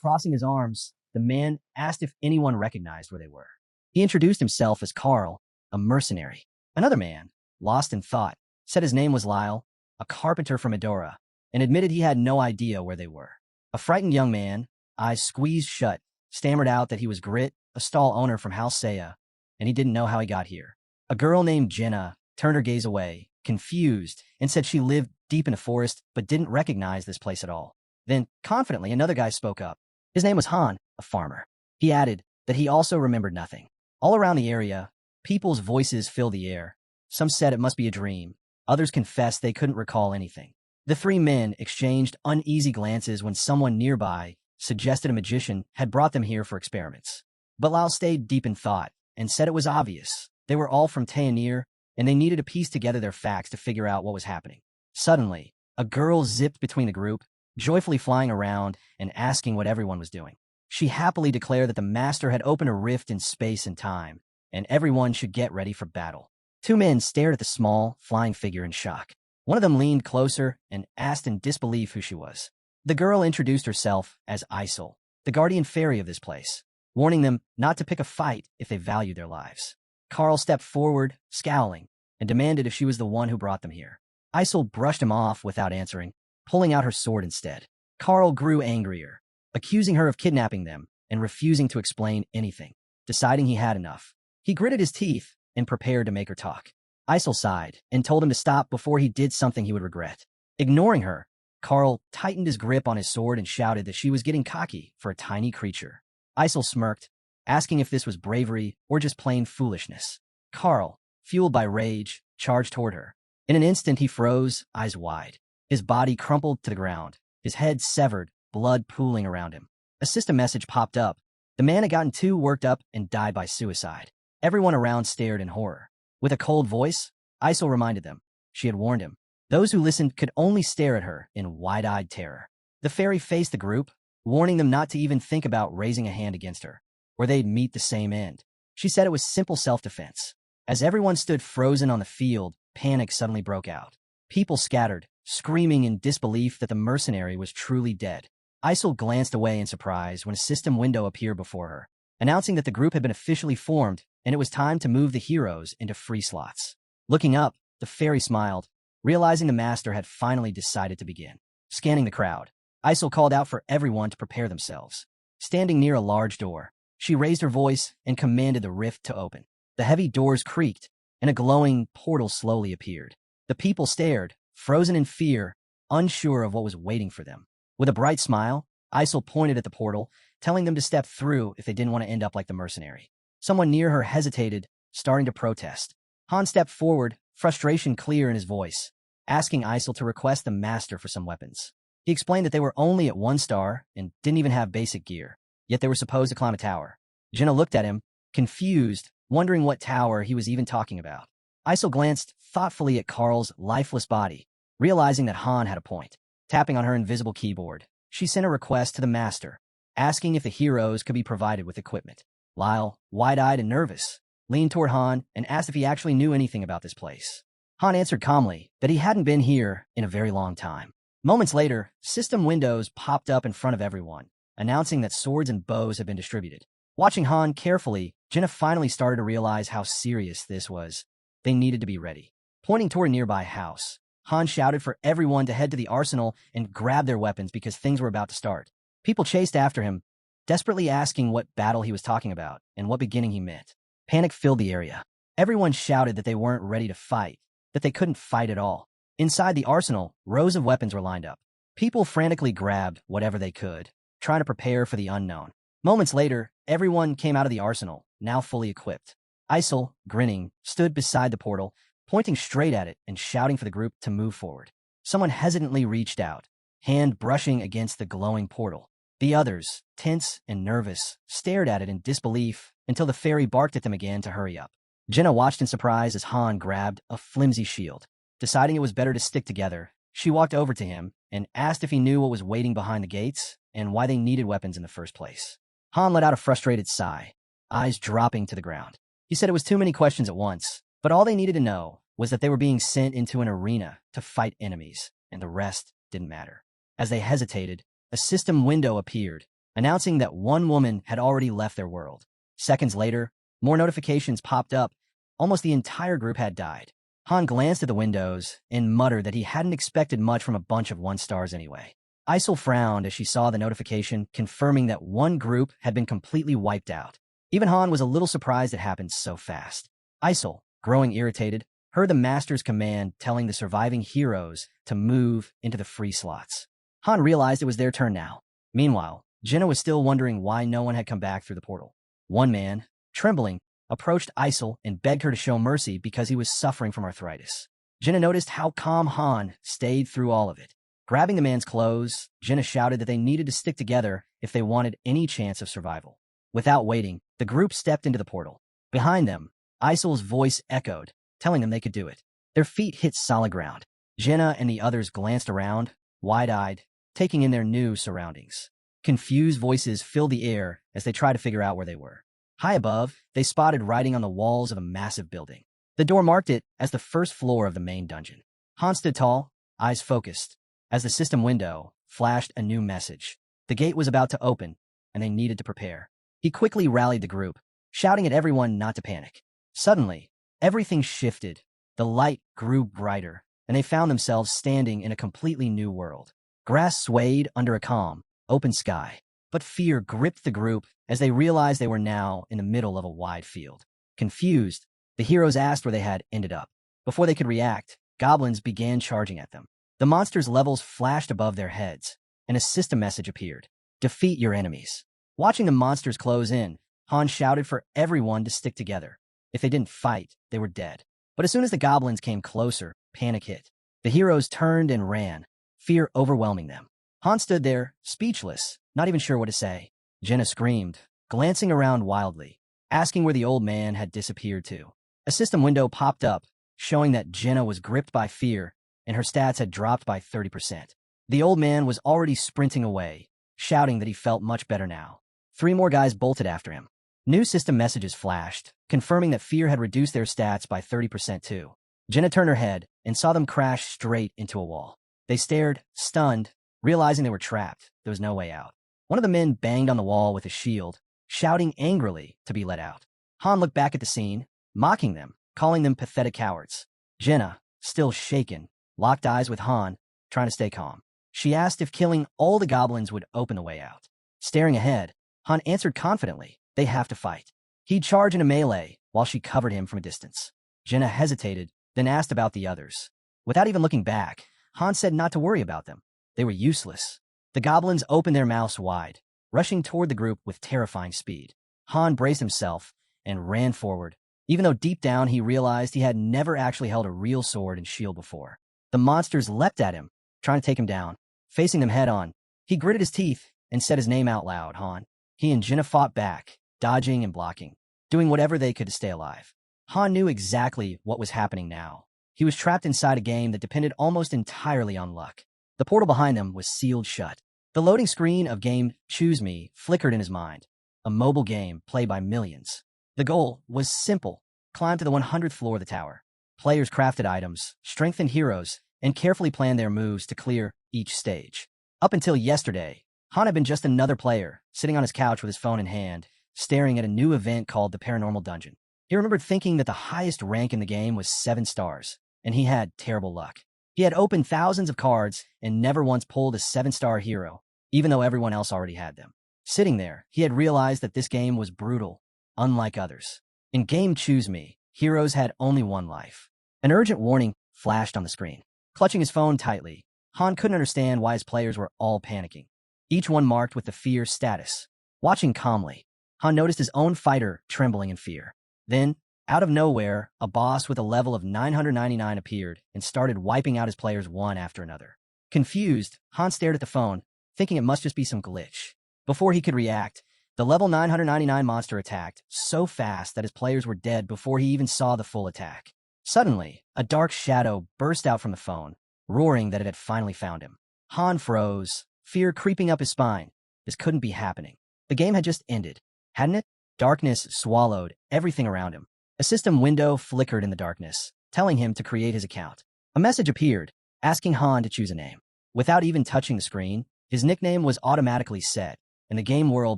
Crossing his arms, the man asked if anyone recognized where they were. He introduced himself as Carl, a mercenary. Another man, lost in thought, said his name was Lyle, a carpenter from Edora, and admitted he had no idea where they were. A frightened young man, eyes squeezed shut, stammered out that he was Grit, a stall owner from House Saya, and he didn't know how he got here. A girl named Jenna turned her gaze away, confused, and said she lived deep in a forest but didn't recognize this place at all. Then, confidently, another guy spoke up. His name was Han, a farmer. He added that he also remembered nothing. All around the area, people's voices filled the air. Some said it must be a dream. Others confessed they couldn't recall anything. The three men exchanged uneasy glances when someone nearby suggested a magician had brought them here for experiments. But Lyle stayed deep in thought and said it was obvious. They were all from Tayanir, and they needed to piece together their facts to figure out what was happening. Suddenly, a girl zipped between the group, joyfully flying around and asking what everyone was doing. She happily declared that the master had opened a rift in space and time, and everyone should get ready for battle. Two men stared at the small, flying figure in shock. One of them leaned closer and asked in disbelief who she was. The girl introduced herself as Isol, the guardian fairy of this place, warning them not to pick a fight if they valued their lives. Carl stepped forward, scowling, and demanded if she was the one who brought them here. Isol brushed him off without answering, pulling out her sword instead. Carl grew angrier, accusing her of kidnapping them and refusing to explain anything. Deciding he had enough, he gritted his teeth and prepared to make her talk. Isol sighed and told him to stop before he did something he would regret. Ignoring her, Carl tightened his grip on his sword and shouted that she was getting cocky for a tiny creature. Isol smirked, asking if this was bravery or just plain foolishness. Carl, fueled by rage, charged toward her. In an instant, he froze, eyes wide. His body crumpled to the ground, his head severed, blood pooling around him. A system message popped up. The man had gotten too worked up and died by suicide. Everyone around stared in horror. With a cold voice, Isol reminded them. She had warned him. Those who listened could only stare at her in wide-eyed terror. The fairy faced the group, warning them not to even think about raising a hand against her, or they'd meet the same end. She said it was simple self-defense. As everyone stood frozen on the field, panic suddenly broke out. People scattered, screaming in disbelief that the mercenary was truly dead. Isol glanced away in surprise when a system window appeared before her, announcing that the group had been officially formed and it was time to move the heroes into free slots. Looking up, the fairy smiled, realizing the master had finally decided to begin. Scanning the crowd, Isol called out for everyone to prepare themselves. Standing near a large door, she raised her voice and commanded the rift to open. The heavy doors creaked, and a glowing portal slowly appeared. The people stared, frozen in fear, unsure of what was waiting for them. With a bright smile, Isol pointed at the portal, telling them to step through if they didn't want to end up like the mercenary. Someone near her hesitated, starting to protest. Han stepped forward, frustration clear in his voice, asking Isol to request the master for some weapons. He explained that they were only at 1 star and didn't even have basic gear, yet they were supposed to climb a tower. Jenna looked at him, confused, wondering what tower he was even talking about. Isol glanced thoughtfully at Carl's lifeless body, realizing that Han had a point. Tapping on her invisible keyboard, she sent a request to the master, asking if the heroes could be provided with equipment. Lyle, wide-eyed and nervous, leaned toward Han and asked if he actually knew anything about this place. Han answered calmly that he hadn't been here in a very long time. Moments later, system windows popped up in front of everyone, announcing that swords and bows had been distributed. Watching Han carefully, Jenna finally started to realize how serious this was. They needed to be ready. Pointing toward a nearby house, Han shouted for everyone to head to the arsenal and grab their weapons because things were about to start. People chased after him, desperately asking what battle he was talking about and what beginning he meant. Panic filled the area. Everyone shouted that they weren't ready to fight, that they couldn't fight at all. Inside the arsenal, rows of weapons were lined up. People frantically grabbed whatever they could, trying to prepare for the unknown. Moments later, everyone came out of the arsenal, now fully equipped. Isol, grinning, stood beside the portal, pointing straight at it and shouting for the group to move forward. Someone hesitantly reached out, hand brushing against the glowing portal. The others, tense and nervous, stared at it in disbelief until the fairy barked at them again to hurry up. Jenna watched in surprise as Han grabbed a flimsy shield. Deciding it was better to stick together, she walked over to him and asked if he knew what was waiting behind the gates and why they needed weapons in the first place. Han let out a frustrated sigh, eyes dropping to the ground. He said it was too many questions at once, but all they needed to know was that they were being sent into an arena to fight enemies, and the rest didn't matter. As they hesitated, a system window appeared, announcing that one woman had already left their world. Seconds later, more notifications popped up. Almost the entire group had died. Han glanced at the windows and muttered that he hadn't expected much from a bunch of 1-stars anyway. Isol frowned as she saw the notification confirming that one group had been completely wiped out. Even Han was a little surprised it happened so fast. Isol, growing irritated, heard the master's command telling the surviving heroes to move into the free slots. Han realized it was their turn now. Meanwhile, Jenna was still wondering why no one had come back through the portal. One man, trembling, approached Isol and begged her to show mercy because he was suffering from arthritis. Jenna noticed how calm Han stayed through all of it. Grabbing the man's clothes, Jenna shouted that they needed to stick together if they wanted any chance of survival. Without waiting, the group stepped into the portal. Behind them, Isol's voice echoed, telling them they could do it. Their feet hit solid ground. Jenna and the others glanced around, wide-eyed, taking in their new surroundings. Confused voices filled the air as they tried to figure out where they were. High above, they spotted writing on the walls of a massive building. The door marked it as the first floor of the main dungeon. Han stood tall, eyes focused, as the system window flashed a new message. The gate was about to open, and they needed to prepare. He quickly rallied the group, shouting at everyone not to panic. Suddenly, everything shifted. The light grew brighter, and they found themselves standing in a completely new world. Grass swayed under a calm, open sky, but fear gripped the group as they realized they were now in the middle of a wide field. Confused, the heroes asked where they had ended up. Before they could react, goblins began charging at them. The monsters' levels flashed above their heads, and a system message appeared. Defeat your enemies. Watching the monsters close in, Han shouted for everyone to stick together. If they didn't fight, they were dead. But as soon as the goblins came closer, panic hit. The heroes turned and ran, fear overwhelming them. Han stood there, speechless, not even sure what to say. Jenna screamed, glancing around wildly, asking where the old man had disappeared to. A system window popped up, showing that Jenna was gripped by fear, and her stats had dropped by 30%. The old man was already sprinting away, shouting that he felt much better now. 3 more guys bolted after him. New system messages flashed, confirming that fear had reduced their stats by 30% too. Jenna turned her head and saw them crash straight into a wall. They stared, stunned, realizing they were trapped. There was no way out. One of the men banged on the wall with a shield, shouting angrily to be let out. Han looked back at the scene, mocking them, calling them pathetic cowards. Jenna, still shaken, locked eyes with Han, trying to stay calm. She asked if killing all the goblins would open the way out. Staring ahead, Han answered confidently, they have to fight. He'd charge in a melee while she covered him from a distance. Jenna hesitated, then asked about the others. Without even looking back, Han said not to worry about them. They were useless. The goblins opened their mouths wide, rushing toward the group with terrifying speed. Han braced himself and ran forward, even though deep down he realized he had never actually held a real sword and shield before. The monsters leapt at him, trying to take him down. Facing them head-on, he gritted his teeth and said his name out loud, Han. He and Jenna fought back, dodging and blocking, doing whatever they could to stay alive. Han knew exactly what was happening now. He was trapped inside a game that depended almost entirely on luck. The portal behind them was sealed shut. The loading screen of game Choose Me flickered in his mind. A mobile game played by millions. The goal was simple: climb to the 100th floor of the tower. Players crafted items, strengthened heroes, and carefully planned their moves to clear each stage. Up until yesterday, Han had been just another player, sitting on his couch with his phone in hand, staring at a new event called the Paranormal Dungeon. He remembered thinking that the highest rank in the game was 7 stars, and he had terrible luck. He had opened thousands of cards and never once pulled a 7-star hero, even though everyone else already had them. Sitting there, he had realized that this game was brutal, unlike others. In game Choose Me, heroes had only one life. An urgent warning flashed on the screen. Clutching his phone tightly, Han couldn't understand why his players were all panicking, each one marked with the fear status. Watching calmly, Han noticed his own fighter trembling in fear. Then, out of nowhere, a boss with a level of 999 appeared and started wiping out his players one after another. Confused, Han stared at the phone, thinking it must just be some glitch. Before he could react, the level 999 monster attacked so fast that his players were dead before he even saw the full attack. Suddenly, a dark shadow burst out from the phone, roaring that it had finally found him. Han froze, fear creeping up his spine. This couldn't be happening. The game had just ended, hadn't it? Darkness swallowed everything around him. A system window flickered in the darkness, telling him to create his account. A message appeared, asking Han to choose a name. Without even touching the screen, his nickname was automatically set, and the game world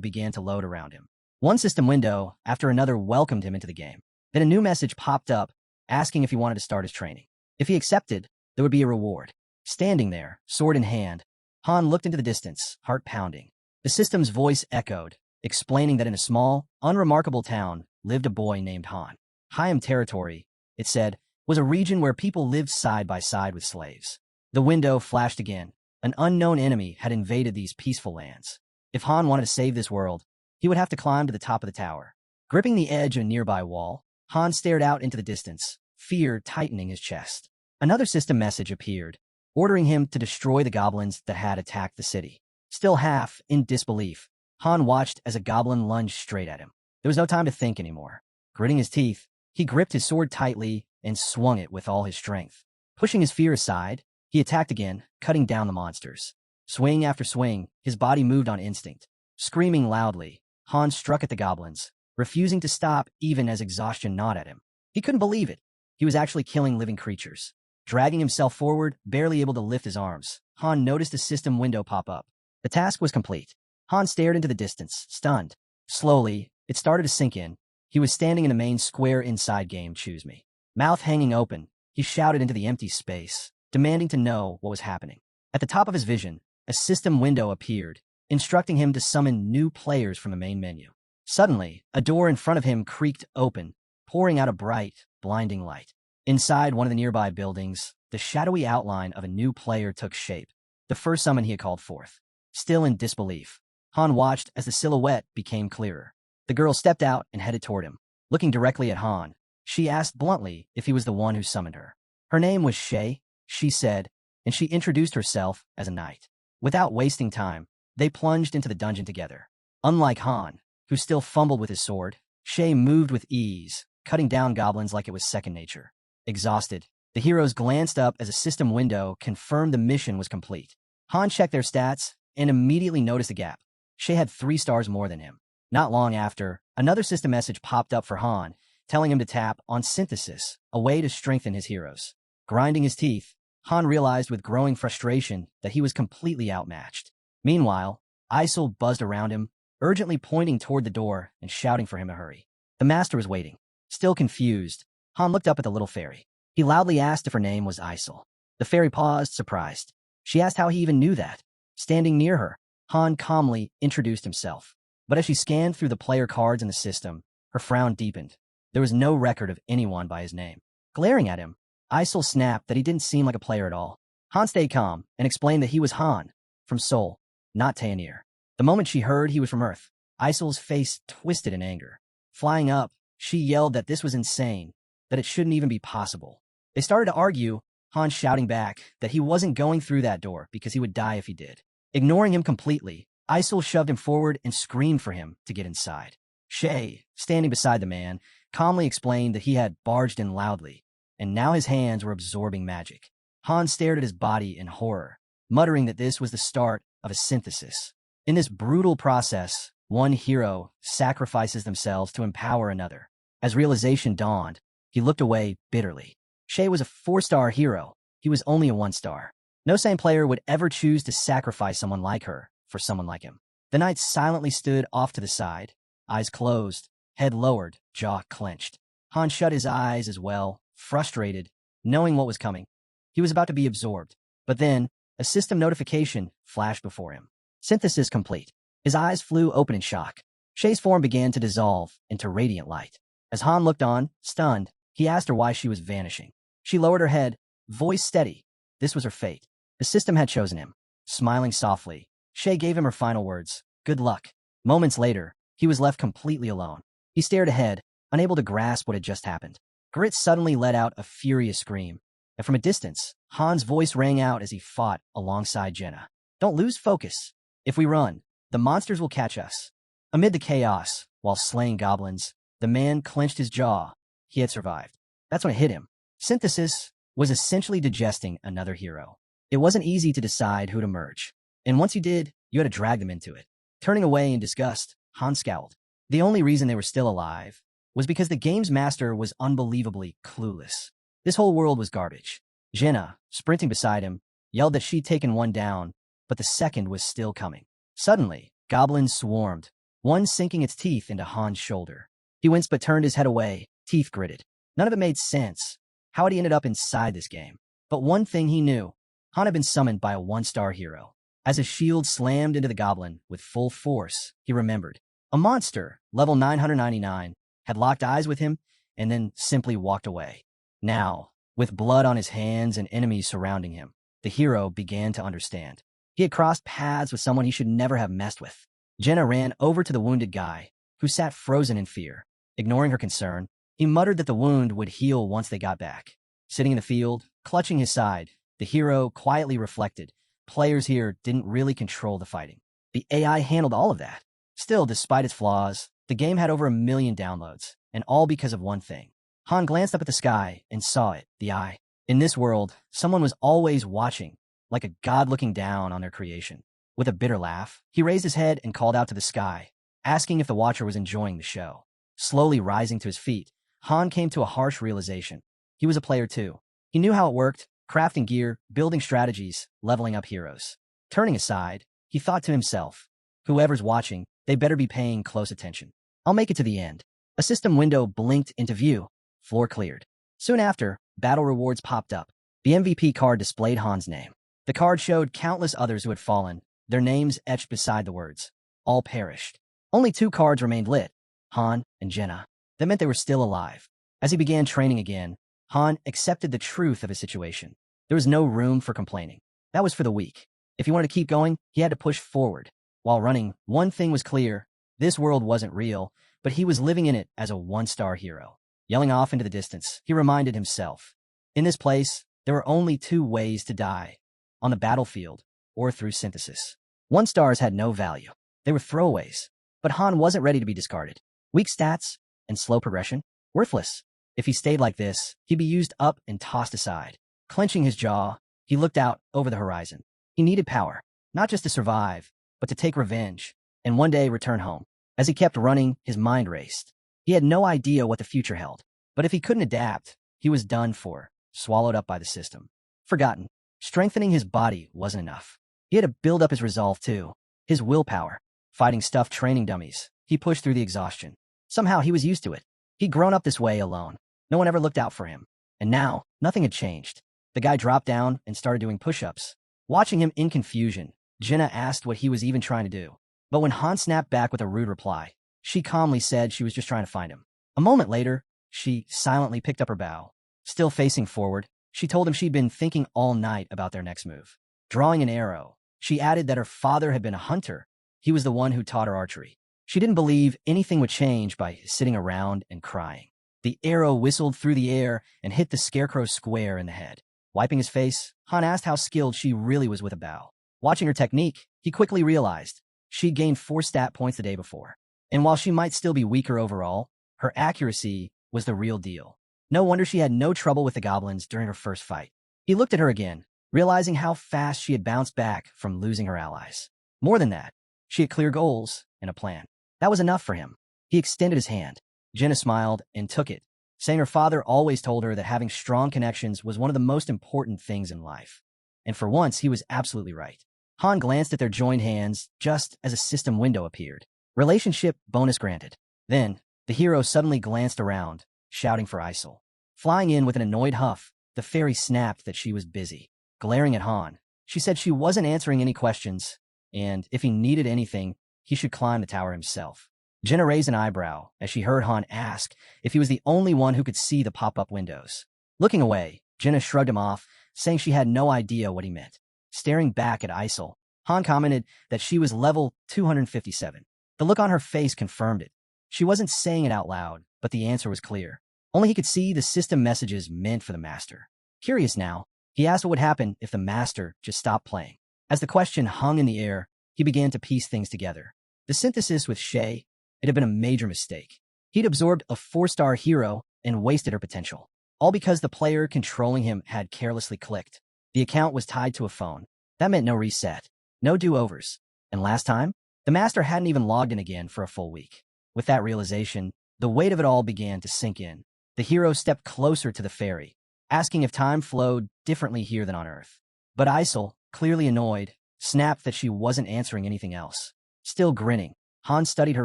began to load around him. One system window after another welcomed him into the game. Then a new message popped up asking if he wanted to start his training. If he accepted, there would be a reward. Standing there, sword in hand, Han looked into the distance, heart pounding. The system's voice echoed, explaining that in a small, unremarkable town lived a boy named Han. Hayam territory, it said, was a region where people lived side by side with slaves. The window flashed again. An unknown enemy had invaded these peaceful lands. If Han wanted to save this world, he would have to climb to the top of the tower. Gripping the edge of a nearby wall, Han stared out into the distance, fear tightening his chest. Another system message appeared, ordering him to destroy the goblins that had attacked the city. Still half in disbelief, Han watched as a goblin lunged straight at him. There was no time to think anymore. Gritting his teeth, he gripped his sword tightly and swung it with all his strength. Pushing his fear aside, he attacked again, cutting down the monsters. Swing after swing, his body moved on instinct. Screaming loudly, Han struck at the goblins, refusing to stop even as exhaustion gnawed at him. He couldn't believe it. He was actually killing living creatures. Dragging himself forward, barely able to lift his arms, Han noticed a system window pop up. The task was complete. Han stared into the distance, stunned. Slowly, it started to sink in. He was standing in the main square inside game Choose Me. Mouth hanging open, he shouted into the empty space, demanding to know what was happening. At the top of his vision, a system window appeared, instructing him to summon new players from the main menu. Suddenly, a door in front of him creaked open, pouring out a bright, blinding light. Inside one of the nearby buildings, the shadowy outline of a new player took shape, the first summon he had called forth. Still in disbelief, Han watched as the silhouette became clearer. The girl stepped out and headed toward him. Looking directly at Han, she asked bluntly if he was the one who summoned her. Her name was Shay, she said, and she introduced herself as a knight. Without wasting time, they plunged into the dungeon together. Unlike Han, who still fumbled with his sword, Shay moved with ease, cutting down goblins like it was second nature. Exhausted, the heroes glanced up as a system window confirmed the mission was complete. Han checked their stats and immediately noticed a gap. Shay had 3 stars more than him. Not long after, another system message popped up for Han, telling him to tap on Synthesis, a way to strengthen his heroes. Grinding his teeth, Han realized with growing frustration that he was completely outmatched. Meanwhile, Isol buzzed around him, urgently pointing toward the door and shouting for him to hurry. The master was waiting. Still confused, Han looked up at the little fairy. He loudly asked if her name was Isol. The fairy paused, surprised. She asked how he even knew that. Standing near her, Han calmly introduced himself. But as she scanned through the player cards in the system, her frown deepened. There was no record of anyone by his name. Glaring at him, Isol snapped that he didn't seem like a player at all. Han stayed calm and explained that he was Han, from Seoul, not Taenir. The moment she heard he was from Earth, Isol's face twisted in anger. Flying up, she yelled that this was insane, that it shouldn't even be possible. They started to argue, Han shouting back that he wasn't going through that door because he would die if he did. Ignoring him completely, Isol shoved him forward and screamed for him to get inside. Shay, standing beside the man, calmly explained that he had barged in loudly, and now his hands were absorbing magic. Han stared at his body in horror, muttering that this was the start of a synthesis. In this brutal process, one hero sacrifices themselves to empower another. As realization dawned, he looked away bitterly. Shay was a 4-star hero. He was only a 1-star. No sane player would ever choose to sacrifice someone like her for someone like him. The knight silently stood off to the side, eyes closed, head lowered, jaw clenched. Han shut his eyes as well, frustrated, knowing what was coming. He was about to be absorbed. But then, a system notification flashed before him. Synthesis complete. His eyes flew open in shock. Shay's form began to dissolve into radiant light. As Han looked on, stunned, he asked her why she was vanishing. She lowered her head, voice steady. This was her fate. The system had chosen him. Smiling softly, Shay gave him her final words. Good luck. Moments later, he was left completely alone. He stared ahead, unable to grasp what had just happened. Grit suddenly let out a furious scream, and from a distance, Han's voice rang out as he fought alongside Jenna. Don't lose focus. If we run, the monsters will catch us. Amid the chaos, while slaying goblins, the man clenched his jaw. He had survived. That's when it hit him. Synthesis was essentially digesting another hero. It wasn't easy to decide who to merge, and once you did, you had to drag them into it. Turning away in disgust, Han scowled. The only reason they were still alive was because the game's master was unbelievably clueless. This whole world was garbage. Jenna, sprinting beside him, yelled that she'd taken one down, but the second was still coming. Suddenly, Goblins swarmed, one sinking its teeth into Han's shoulder. He winced but turned his head away, teeth gritted. None of it made sense. How had he ended up inside this game? But one thing he knew, Han had been summoned by a one-star hero. As his shield slammed into the goblin with full force, he remembered. A monster, level 999, had locked eyes with him and then simply walked away. Now, with blood on his hands and enemies surrounding him, the hero began to understand. He had crossed paths with someone he should never have messed with. Jenna ran over to the wounded guy, who sat frozen in fear. Ignoring her concern, he muttered that the wound would heal once they got back. Sitting in the field, clutching his side, the hero quietly reflected. Players here didn't really control the fighting. The AI handled all of that. Still, despite its flaws, the game had over 1 million downloads, and all because of one thing. Han glanced up at the sky and saw it, the eye. In this world, someone was always watching, like a god looking down on their creation. With a bitter laugh, he raised his head and called out to the sky, asking if the watcher was enjoying the show. Slowly rising to his feet, Han came to a harsh realization. He was a player too. He knew how it worked, crafting gear, building strategies, leveling up heroes. Turning aside, he thought to himself, whoever's watching, they better be paying close attention. I'll make it to the end. A system window blinked into view. Floor cleared. Soon after, battle rewards popped up. The MVP card displayed Han's name. The card showed countless others who had fallen, their names etched beside the words. All perished. Only 2 cards remained lit, Han and Jenna. That meant they were still alive. As he began training again, Han accepted the truth of his situation. There was no room for complaining. That was for the weak. If he wanted to keep going, he had to push forward. While running, one thing was clear. This world wasn't real, but he was living in it as a one-star hero. Yelling off into the distance, he reminded himself. In this place, there were only 2 ways to die. On the battlefield, or through synthesis. 1-stars had no value. They were throwaways. But Han wasn't ready to be discarded. Weak stats and slow progression? Worthless. If he stayed like this, he'd be used up and tossed aside. Clenching his jaw, he looked out over the horizon. He needed power, not just to survive, but to take revenge, and one day return home. As he kept running, his mind raced. He had no idea what the future held, but if he couldn't adapt, he was done for, swallowed up by the system. Forgotten. Strengthening his body wasn't enough. He had to build up his resolve too, his willpower. Fighting stuffed training dummies, he pushed through the exhaustion. Somehow he was used to it. He'd grown up this way alone. No one ever looked out for him. And now, nothing had changed. The guy dropped down and started doing push-ups. Watching him in confusion, Jenna asked what he was even trying to do. But when Han snapped back with a rude reply, she calmly said she was just trying to find him. A moment later, she silently picked up her bow. Still facing forward, she told him she'd been thinking all night about their next move. Drawing an arrow, she added that her father had been a hunter. He was the one who taught her archery. She didn't believe anything would change by sitting around and crying. The arrow whistled through the air and hit the scarecrow square in the head. Wiping his face, Han asked how skilled she really was with a bow. Watching her technique, he quickly realized she'd gained 4 stat points the day before. And while she might still be weaker overall, her accuracy was the real deal. No wonder she had no trouble with the goblins during her first fight. He looked at her again, realizing how fast she had bounced back from losing her allies. More than that, she had clear goals and a plan. That was enough for him. He extended his hand. Jenna smiled and took it, saying her father always told her that having strong connections was one of the most important things in life. And for once, he was absolutely right. Han glanced at their joined hands just as a system window appeared. Relationship bonus granted. Then, the hero suddenly glanced around, shouting for Isol. Flying in with an annoyed huff, the fairy snapped that she was busy. Glaring at Han, she said she wasn't answering any questions, and if he needed anything, he should climb the tower himself. Jenna raised an eyebrow as she heard Han ask if he was the only one who could see the pop-up windows. Looking away, Jenna shrugged him off, saying she had no idea what he meant. Staring back at Isol, Han commented that she was level 257. The look on her face confirmed it. She wasn't saying it out loud, but the answer was clear. Only he could see the system messages meant for the master. Curious now, he asked what would happen if the master just stopped playing. As the question hung in the air, he began to piece things together. The synthesis with Shay, it had been a major mistake. He'd absorbed a 4-star hero and wasted her potential. All because the player controlling him had carelessly clicked. The account was tied to a phone. That meant no reset, no do-overs. And last time, the master hadn't even logged in again for a full week. With that realization, the weight of it all began to sink in. The hero stepped closer to the fairy, asking if time flowed differently here than on Earth. But Isol, clearly annoyed, snapped that she wasn't answering anything else. Still grinning, Han studied her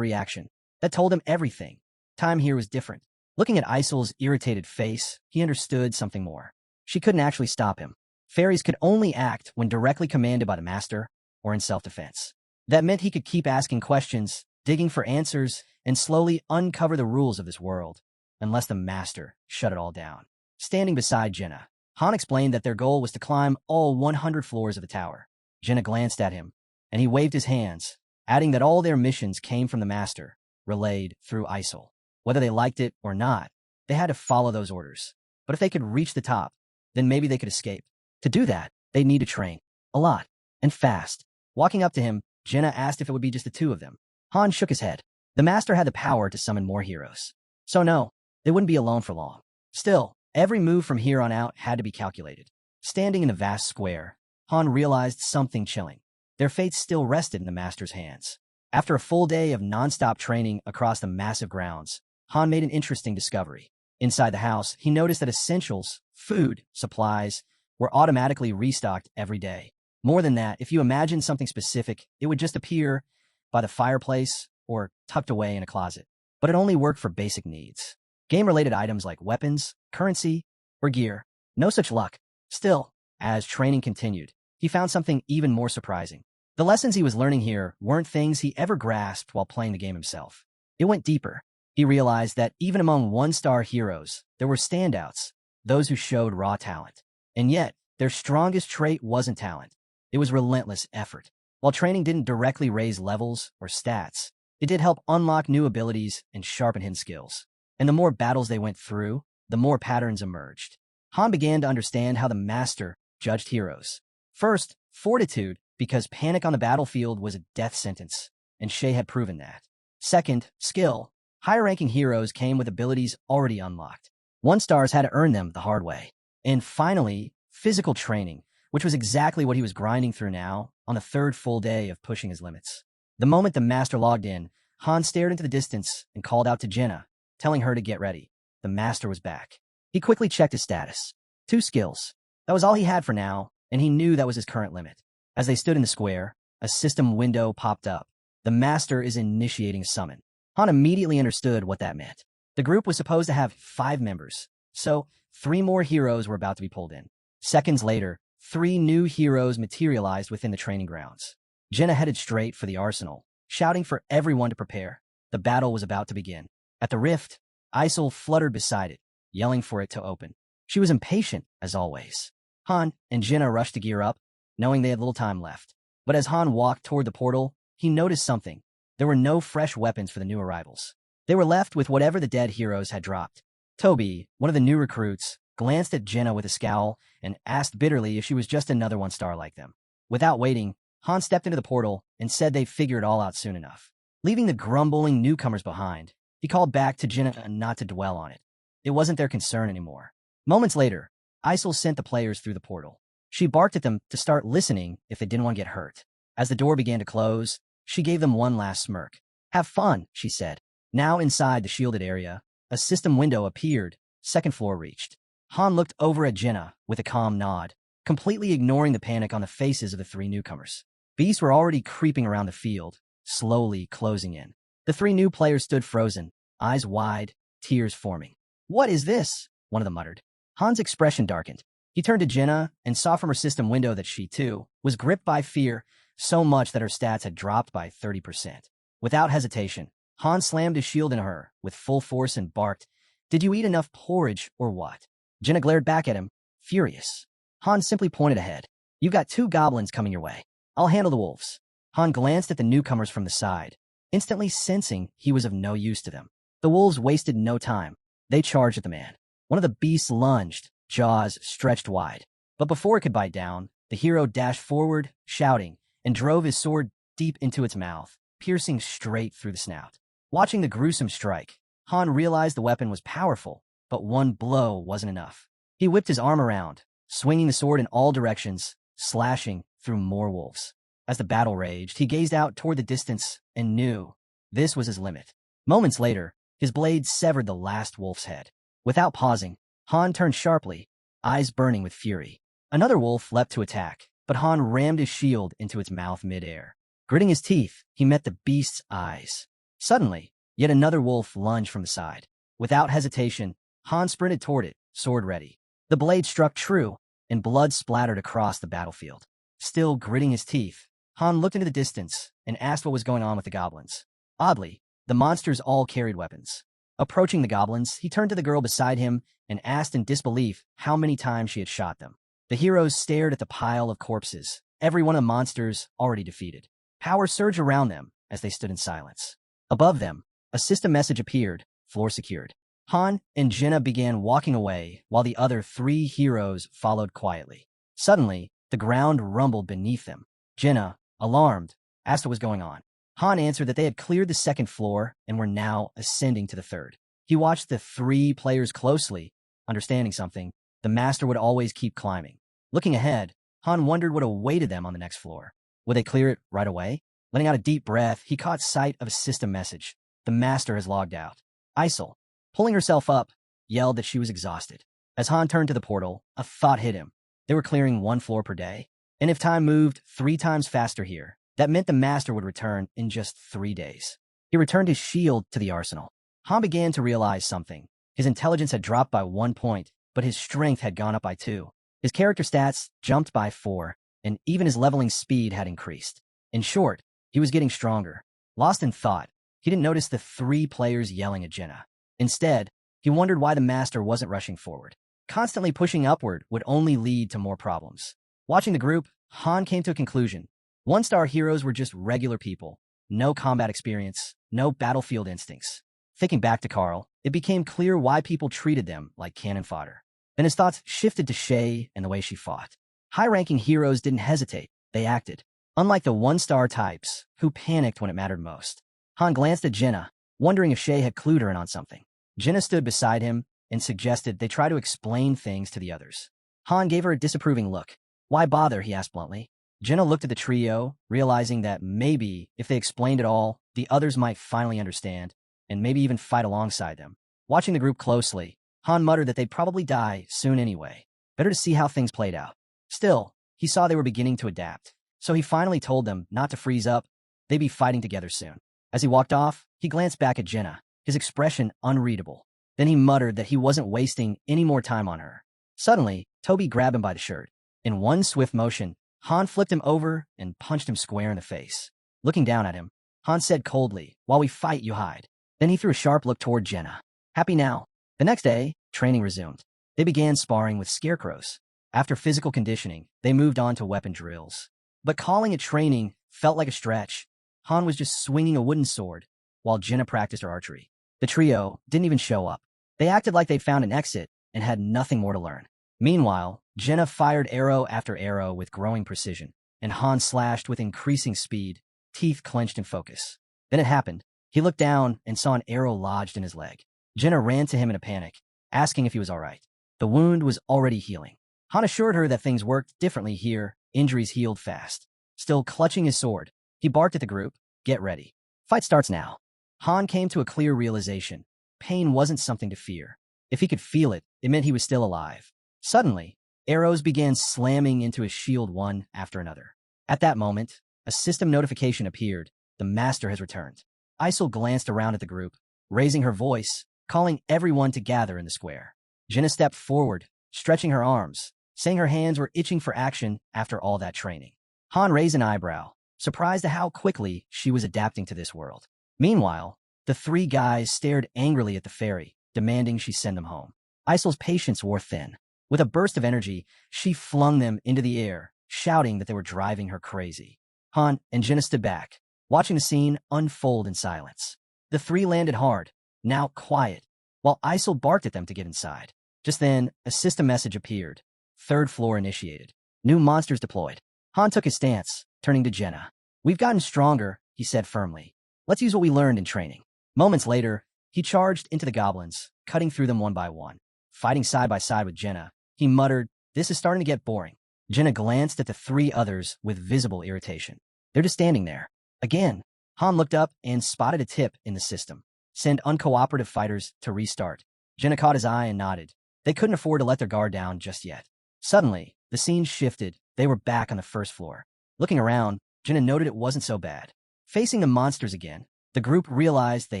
reaction. That told him everything. Time here was different. Looking at Isol's irritated face, he understood something more. She couldn't actually stop him. Fairies could only act when directly commanded by the master or in self-defense. That meant he could keep asking questions, digging for answers, and slowly uncover the rules of this world, unless the master shut it all down. Standing beside Jenna, Han explained that their goal was to climb all 100 floors of the tower. Jenna glanced at him, and he waved his hands, adding that all their missions came from the master, relayed through Isol. Whether they liked it or not, they had to follow those orders. But if they could reach the top, then maybe they could escape. To do that, they'd need to train. A lot. And fast. Walking up to him, Jenna asked if it would be just the two of them. Han shook his head. The master had the power to summon more heroes. So no, they wouldn't be alone for long. Still, every move from here on out had to be calculated. Standing in the vast square, Han realized something chilling. Their fates still rested in the master's hands. After a full day of non-stop training across the massive grounds, Han made an interesting discovery. Inside the house, he noticed that essentials, food, supplies, were automatically restocked every day. More than that, if you imagine something specific, it would just appear by the fireplace or tucked away in a closet. But it only worked for basic needs. Game-related items like weapons, currency, or gear. No such luck. Still, as training continued, he found something even more surprising. The lessons he was learning here weren't things he ever grasped while playing the game himself. It went deeper. He realized that even among one-star heroes, there were standouts, those who showed raw talent. And yet, their strongest trait wasn't talent. It was relentless effort. While training didn't directly raise levels or stats, it did help unlock new abilities and sharpen hidden skills. And the more battles they went through, the more patterns emerged. Han began to understand how the master judged heroes. First, fortitude, because panic on the battlefield was a death sentence, and Shay had proven that. Second, skill. Higher-ranking heroes came with abilities already unlocked. One-stars had to earn them the hard way. And finally, physical training, which was exactly what he was grinding through now on the third full day of pushing his limits. The moment the master logged in, Han stared into the distance and called out to Jenna, telling her to get ready. The master was back. He quickly checked his status. 2 skills. That was all he had for now, and he knew that was his current limit. As they stood in the square, a system window popped up. The master is initiating a summon. Han immediately understood what that meant. The group was supposed to have 5 members, so 3 more heroes were about to be pulled in. Seconds later, 3 new heroes materialized within the training grounds. Jenna headed straight for the arsenal, shouting for everyone to prepare. The battle was about to begin. At the rift, Isol fluttered beside it, yelling for it to open. She was impatient, as always. Han and Jenna rushed to gear up, knowing they had little time left. But as Han walked toward the portal, he noticed something. There were no fresh weapons for the new arrivals. They were left with whatever the dead heroes had dropped. Toby, one of the new recruits, glanced at Jenna with a scowl and asked bitterly if she was just another one-star like them. Without waiting, Han stepped into the portal and said they'd figure it all out soon enough. Leaving the grumbling newcomers behind, he called back to Jenna not to dwell on it. It wasn't their concern anymore. Moments later, Isol sent the players through the portal. She barked at them to start listening if they didn't want to get hurt. As the door began to close, she gave them one last smirk. "Have fun," she said. Now inside the shielded area, a system window appeared, 2nd floor reached. Han looked over at Jenna with a calm nod, completely ignoring the panic on the faces of the 3 newcomers. Beasts were already creeping around the field, slowly closing in. The 3 new players stood frozen, eyes wide, tears forming. "What is this?" one of them muttered. Han's expression darkened. He turned to Jenna and saw from her system window that she, too, was gripped by fear, so much that her stats had dropped by 30%. Without hesitation, Han slammed his shield into her with full force and barked, "Did you eat enough porridge or what?" Jenna glared back at him, furious. Han simply pointed ahead. "You've got 2 goblins coming your way. I'll handle the wolves." Han glanced at the newcomers from the side, instantly sensing he was of no use to them. The wolves wasted no time. They charged at the man. One of the beasts lunged, jaws stretched wide. But before it could bite down, the hero dashed forward, shouting, and drove his sword deep into its mouth, piercing straight through the snout. Watching the gruesome strike, Han realized the weapon was powerful, but one blow wasn't enough. He whipped his arm around, swinging the sword in all directions, slashing through more wolves. As the battle raged, he gazed out toward the distance and knew this was his limit. Moments later, his blade severed the last wolf's head. Without pausing, Han turned sharply, eyes burning with fury. Another wolf leapt to attack, but Han rammed his shield into its mouth mid-air. Gritting his teeth, he met the beast's eyes. Suddenly, yet another wolf lunged from the side. Without hesitation, Han sprinted toward it, sword ready. The blade struck true, and blood splattered across the battlefield. Still gritting his teeth, Han looked into the distance and asked what was going on with the goblins. Oddly, the monsters all carried weapons. Approaching the goblins, he turned to the girl beside him and asked in disbelief how many times she had shot them. The heroes stared at the pile of corpses, every one of the monsters already defeated. Power surged around them as they stood in silence. Above them, a system message appeared, floor secured. Han and Jenna began walking away while the other 3 heroes followed quietly. Suddenly, the ground rumbled beneath them. Jenna, alarmed, asked what was going on. Han answered that they had cleared the 2nd floor and were now ascending to the 3rd. He watched the 3 players closely, understanding something. The master would always keep climbing. Looking ahead, Han wondered what awaited them on the next floor. Would they clear it right away? Letting out a deep breath, he caught sight of a system message. The master has logged out. Isol, pulling herself up, yelled that she was exhausted. As Han turned to the portal, a thought hit him. They were clearing 1 floor per day. And if time moved 3 times faster here, that meant the master would return in just 3 days. He returned his shield to the arsenal. Han began to realize something. His intelligence had dropped by 1 point, but his strength had gone up by 2. His character stats jumped by 4, and even his leveling speed had increased. In short, he was getting stronger. Lost in thought, he didn't notice the 3 players yelling at Jenna. Instead, he wondered why the master wasn't rushing forward. Constantly pushing upward would only lead to more problems. Watching the group, Han came to a conclusion. 1-star heroes were just regular people. No combat experience, no battlefield instincts. Thinking back to Carl, it became clear why people treated them like cannon fodder. Then his thoughts shifted to Shay and the way she fought. High-ranking heroes didn't hesitate, they acted. Unlike the 1-star types, who panicked when it mattered most. Han glanced at Jenna, wondering if Shay had clued her in on something. Jenna stood beside him and suggested they try to explain things to the others. Han gave her a disapproving look. Why bother, he asked bluntly. Jenna looked at the trio, realizing that maybe, if they explained it all, the others might finally understand, and maybe even fight alongside them. Watching the group closely, Han muttered that they'd probably die soon anyway. Better to see how things played out. Still, he saw they were beginning to adapt, so he finally told them not to freeze up. They'd be fighting together soon. As he walked off, he glanced back at Jenna, his expression unreadable. Then he muttered that he wasn't wasting any more time on her. Suddenly, Toby grabbed him by the shirt. In one swift motion, Han flipped him over and punched him square in the face. Looking down at him, Han said coldly, "While we fight, you hide." Then he threw a sharp look toward Jenna. Happy now. The next day, training resumed. They began sparring with scarecrows. After physical conditioning, they moved on to weapon drills. But calling it training felt like a stretch. Han was just swinging a wooden sword, while Jenna practiced her archery. The trio didn't even show up. They acted like they'd found an exit and had nothing more to learn. Meanwhile, Jenna fired arrow after arrow with growing precision, and Han slashed with increasing speed, teeth clenched in focus. Then it happened. He looked down and saw an arrow lodged in his leg. Jenna ran to him in a panic, asking if he was all right. The wound was already healing. Han assured her that things worked differently here, injuries healed fast. Still clutching his sword, he barked at the group, "Get ready. Fight starts now." Han came to a clear realization. Pain wasn't something to fear. If he could feel it, it meant he was still alive. Suddenly, arrows began slamming into his shield one after another. At that moment, a system notification appeared. The master has returned. Isol glanced around at the group, raising her voice, calling everyone to gather in the square. Jenna stepped forward, stretching her arms, saying her hands were itching for action after all that training. Han raised an eyebrow, surprised at how quickly she was adapting to this world. Meanwhile, the 3 guys stared angrily at the fairy, demanding she send them home. Isol's patience wore thin. With a burst of energy, she flung them into the air, shouting that they were driving her crazy. Han and Jenna stood back, watching the scene unfold in silence. The 3 landed hard, now quiet, while Isol barked at them to get inside. Just then, a system message appeared. 3rd floor initiated. New monsters deployed. Han took his stance, turning to Jenna. "We've gotten stronger," he said firmly. "Let's use what we learned in training." Moments later, he charged into the goblins, cutting through them one by one. Fighting side by side with Jenna, he muttered, "This is starting to get boring." Jenna glanced at the 3 others with visible irritation. They're just standing there. Again, Han looked up and spotted a tip in the system. Send uncooperative fighters to restart. Jenna caught his eye and nodded. They couldn't afford to let their guard down just yet. Suddenly, the scene shifted. They were back on the 1st floor. Looking around, Jenna noted it wasn't so bad. Facing the monsters again, the group realized they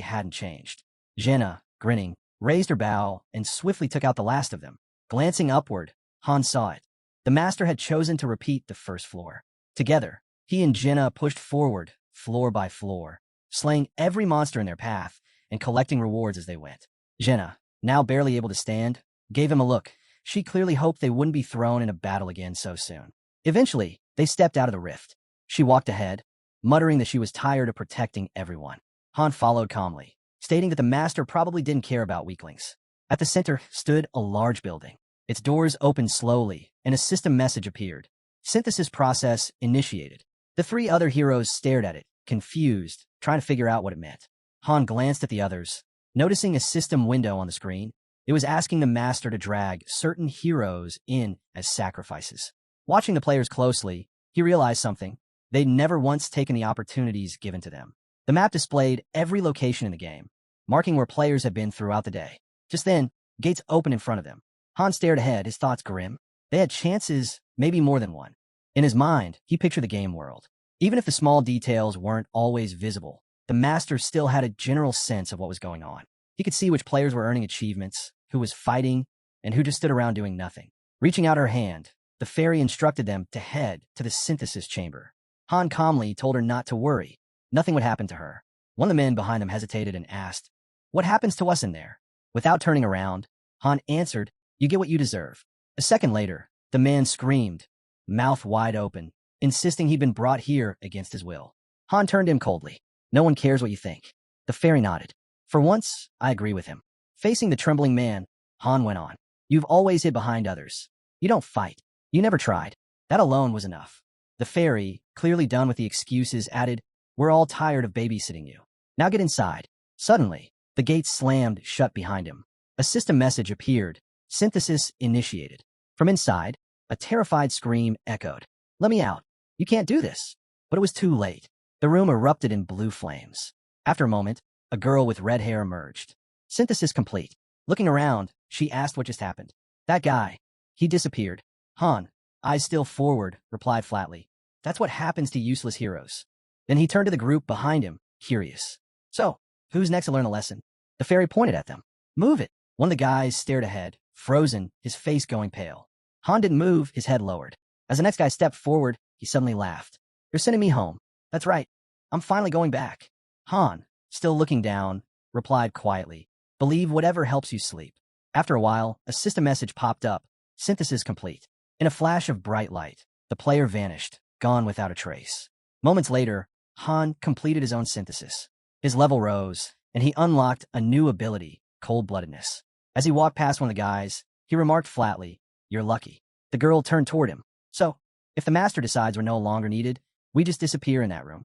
hadn't changed. Jenna, grinning, raised her bow and swiftly took out the last of them. Glancing upward, Han saw it. The master had chosen to repeat the first floor. Together, he and Jenna pushed forward, floor by floor, slaying every monster in their path and collecting rewards as they went. Jenna, now barely able to stand, gave him a look. She clearly hoped they wouldn't be thrown in a battle again so soon. Eventually, they stepped out of the rift. She walked ahead, muttering that she was tired of protecting everyone. Han followed calmly, stating that the master probably didn't care about weaklings. At the center stood a large building. Its doors opened slowly, and a system message appeared. Synthesis process initiated. The three other heroes stared at it, confused, trying to figure out what it meant. Han glanced at the others, noticing a system window on the screen. It was asking the master to drag certain heroes in as sacrifices. Watching the players closely, he realized something. They'd never once taken the opportunities given to them. The map displayed every location in the game, marking where players had been throughout the day. Just then, gates opened in front of them. Han stared ahead, his thoughts grim. They had chances, maybe more than one. In his mind, he pictured the game world. Even if the small details weren't always visible, the master still had a general sense of what was going on. He could see which players were earning achievements, who was fighting, and who just stood around doing nothing. Reaching out her hand, the fairy instructed them to head to the synthesis chamber. Han calmly told her not to worry. Nothing would happen to her. One of the men behind them hesitated and asked, "What happens to us in there?" Without turning around, Han answered, "You get what you deserve." A second later, the man screamed, mouth wide open, insisting he'd been brought here against his will. Han turned to him coldly. "No one cares what you think." The fairy nodded. "For once, I agree with him." Facing the trembling man, Han went on. "You've always hid behind others. You don't fight. You never tried. That alone was enough." The fairy, clearly done with the excuses, added, "We're all tired of babysitting you. Now get inside." Suddenly, the gate slammed shut behind him. A system message appeared. Synthesis initiated. From inside, a terrified scream echoed. "Let me out. You can't do this." But it was too late. The room erupted in blue flames. After a moment, a girl with red hair emerged. Synthesis complete. Looking around, she asked what just happened. "That guy. He disappeared." Han, eyes still forward, replied flatly. "That's what happens to useless heroes." Then he turned to the group behind him, curious. "So, who's next to learn a lesson?" The fairy pointed at them. "Move it." One of the guys stared ahead, frozen, his face going pale. Han didn't move, his head lowered. As the next guy stepped forward, he suddenly laughed. "You're sending me home." "That's right. I'm finally going back." Han, still looking down, replied quietly, "Believe whatever helps you sleep." After a while, a system message popped up. Synthesis complete. In a flash of bright light, the player vanished, gone without a trace. Moments later, Han completed his own synthesis. His level rose, and he unlocked a new ability, cold-bloodedness. As he walked past one of the guys, he remarked flatly, "You're lucky." The girl turned toward him. "So, if the master decides we're no longer needed, we just disappear in that room."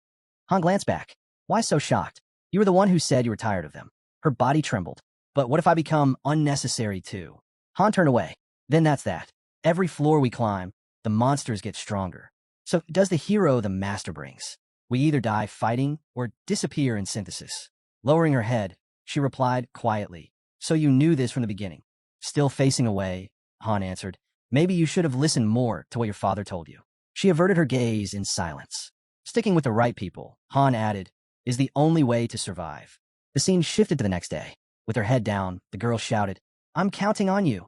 Han glanced back. "Why so shocked? You were the one who said you were tired of them." Her body trembled. "But what if I become unnecessary too?" Han turned away. "Then that's that. Every floor we climb, the monsters get stronger. So does the hero the master brings. We either die fighting or disappear in synthesis." Lowering her head, she replied quietly, "So you knew this from the beginning." Still facing away, Han answered, "Maybe you should have listened more to what your father told you." She averted her gaze in silence. "Sticking with the right people," Han added, "is the only way to survive." The scene shifted to the next day. With her head down, the girl shouted, "I'm counting on you."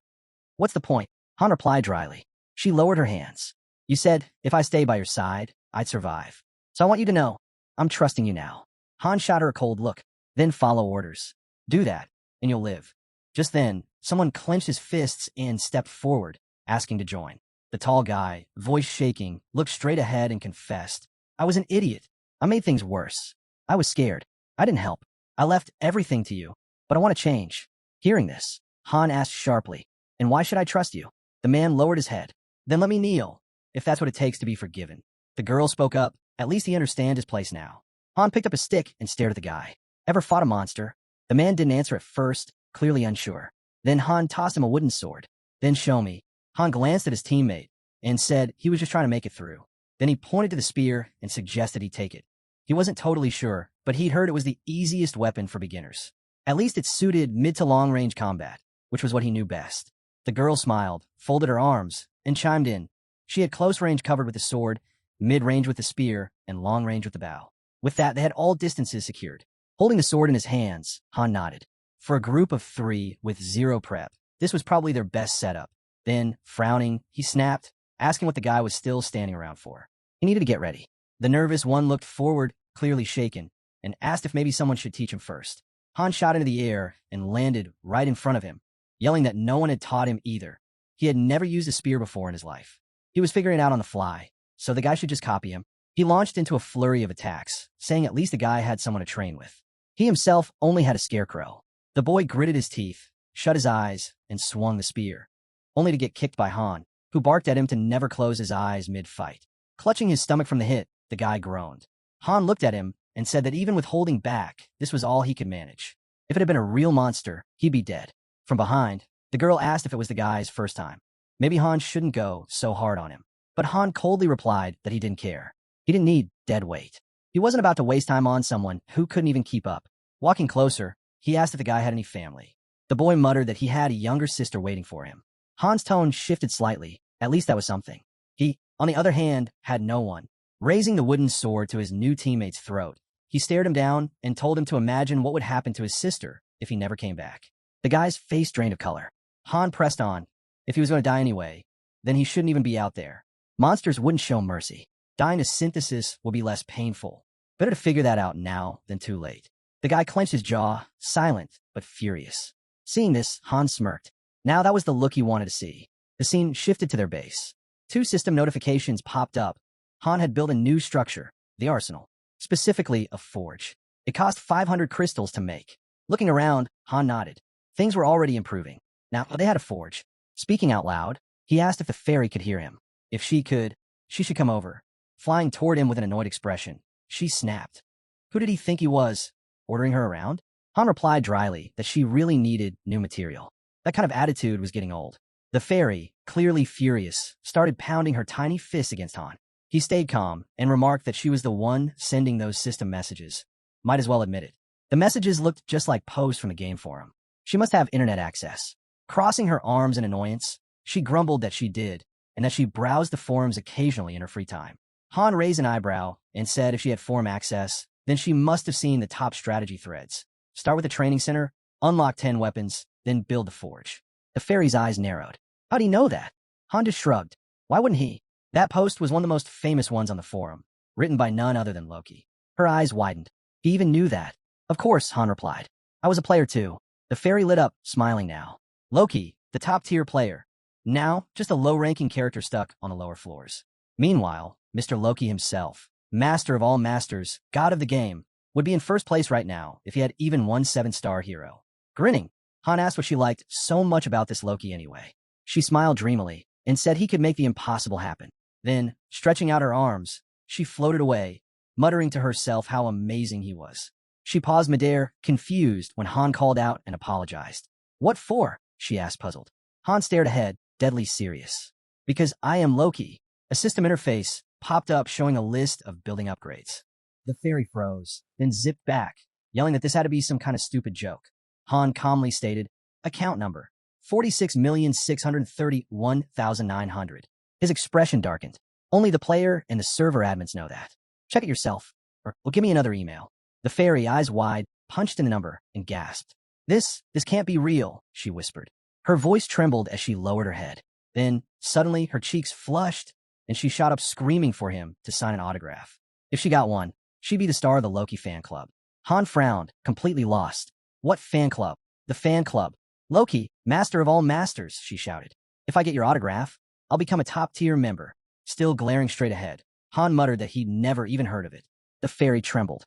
"What's the point?" Han replied dryly. She lowered her hands. "You said, if I stay by your side, I'd survive. So I want you to know, I'm trusting you now." Han shot her a cold look. "Then follow orders. Do that, and you'll live." Just then, someone clenched his fists and stepped forward, asking to join. The tall guy, voice shaking, looked straight ahead and confessed, "I was an idiot. I made things worse. I was scared. I didn't help. I left everything to you, but I want to change." Hearing this, Han asked sharply, "And why should I trust you?" The man lowered his head. "Then let me kneel, if that's what it takes to be forgiven." The girl spoke up. At least he understands his place now. Han picked up a stick and stared at the guy. "Ever fought a monster?" The man didn't answer at first, clearly unsure. Then Han tossed him a wooden sword. "Then show me." Han glanced at his teammate and said he was just trying to make it through. Then he pointed to the spear and suggested he take it. He wasn't totally sure, but he'd heard it was the easiest weapon for beginners. At least it suited mid to long range combat, which was what he knew best. The girl smiled, folded her arms, and chimed in. She had close range covered with the sword, mid-range with the spear, and long-range with the bow. With that, they had all distances secured. Holding the sword in his hands, Han nodded. For a group of 3 with 0 prep, this was probably their best setup. Then, frowning, he snapped, asking what the guy was still standing around for. He needed to get ready. The nervous one looked forward, clearly shaken, and asked if maybe someone should teach him first. Han shot into the air and landed right in front of him, yelling that no one had taught him either. He had never used a spear before in his life. He was figuring it out on the fly, so the guy should just copy him. He launched into a flurry of attacks, saying at least the guy had someone to train with. He himself only had a scarecrow. The boy gritted his teeth, shut his eyes, and swung the spear, only to get kicked by Han, who barked at him to never close his eyes mid-fight. Clutching his stomach from the hit, the guy groaned. Han looked at him and said that even with holding back, this was all he could manage. If it had been a real monster, he'd be dead. From behind, the girl asked if it was the guy's first time. Maybe Han shouldn't go so hard on him. But Han coldly replied that he didn't care. He didn't need dead weight. He wasn't about to waste time on someone who couldn't even keep up. Walking closer, he asked if the guy had any family. The boy muttered that he had a younger sister waiting for him. Han's tone shifted slightly. At least that was something. He, on the other hand, had no one. Raising the wooden sword to his new teammate's throat, he stared him down and told him to imagine what would happen to his sister if he never came back. The guy's face drained of color. Han pressed on. If he was going to die anyway, then he shouldn't even be out there. Monsters wouldn't show mercy. Dying to synthesis will be less painful. Better to figure that out now than too late. The guy clenched his jaw, silent but furious. Seeing this, Han smirked. Now that was the look he wanted to see. The scene shifted to their base. 2 system notifications popped up. Han had built a new structure, the arsenal, specifically a forge. It cost 500 crystals to make. Looking around, Han nodded. Things were already improving. Now they had a forge. Speaking out loud, he asked if the fairy could hear him. If she could, she should come over. Flying toward him with an annoyed expression, she snapped. Who did he think he was? Ordering her around? Han replied dryly that she really needed new material. That kind of attitude was getting old. The fairy, clearly furious, started pounding her tiny fists against Han. He stayed calm and remarked that she was the one sending those system messages. Might as well admit it. The messages looked just like posts from the game forum. She must have internet access. Crossing her arms in annoyance, she grumbled that she did, and that she browsed the forums occasionally in her free time. Han raised an eyebrow and said if she had forum access, then she must have seen the top strategy threads. Start with the training center, unlock 10 weapons, then build the forge. The fairy's eyes narrowed. How'd he know that? Han just shrugged. Why wouldn't he? That post was one of the most famous ones on the forum, written by none other than Loki. Her eyes widened. He even knew that. Of course, Han replied. I was a player too. The fairy lit up, smiling now. Loki, the top-tier player. Now, just a low-ranking character stuck on the lower floors. Meanwhile, Mr. Loki himself, master of all masters, god of the game, would be in first place right now if he had even one 7-star hero. Grinning, Han asked what she liked so much about this Loki anyway. She smiled dreamily and said he could make the impossible happen. Then, stretching out her arms, she floated away, muttering to herself how amazing he was. She paused midair, confused, when Han called out and apologized. What for? She asked, puzzled. Han stared ahead, deadly serious. Because I am Loki. A system interface popped up showing a list of building upgrades. The fairy froze, then zipped back, yelling that this had to be some kind of stupid joke. Han calmly stated, account number, 46,631,900. His expression darkened. Only the player and the server admins know that. Check it yourself, or give me another email. The fairy, eyes wide, punched in the number and gasped. This can't be real, she whispered. Her voice trembled as she lowered her head. Then, suddenly, her cheeks flushed, and she shot up screaming for him to sign an autograph. If she got one, she'd be the star of the Loki fan club. Han frowned, completely lost. What fan club? The fan club. Loki, master of all masters, she shouted. If I get your autograph, I'll become a top-tier member. Still glaring straight ahead, Han muttered that he'd never even heard of it. The fairy trembled.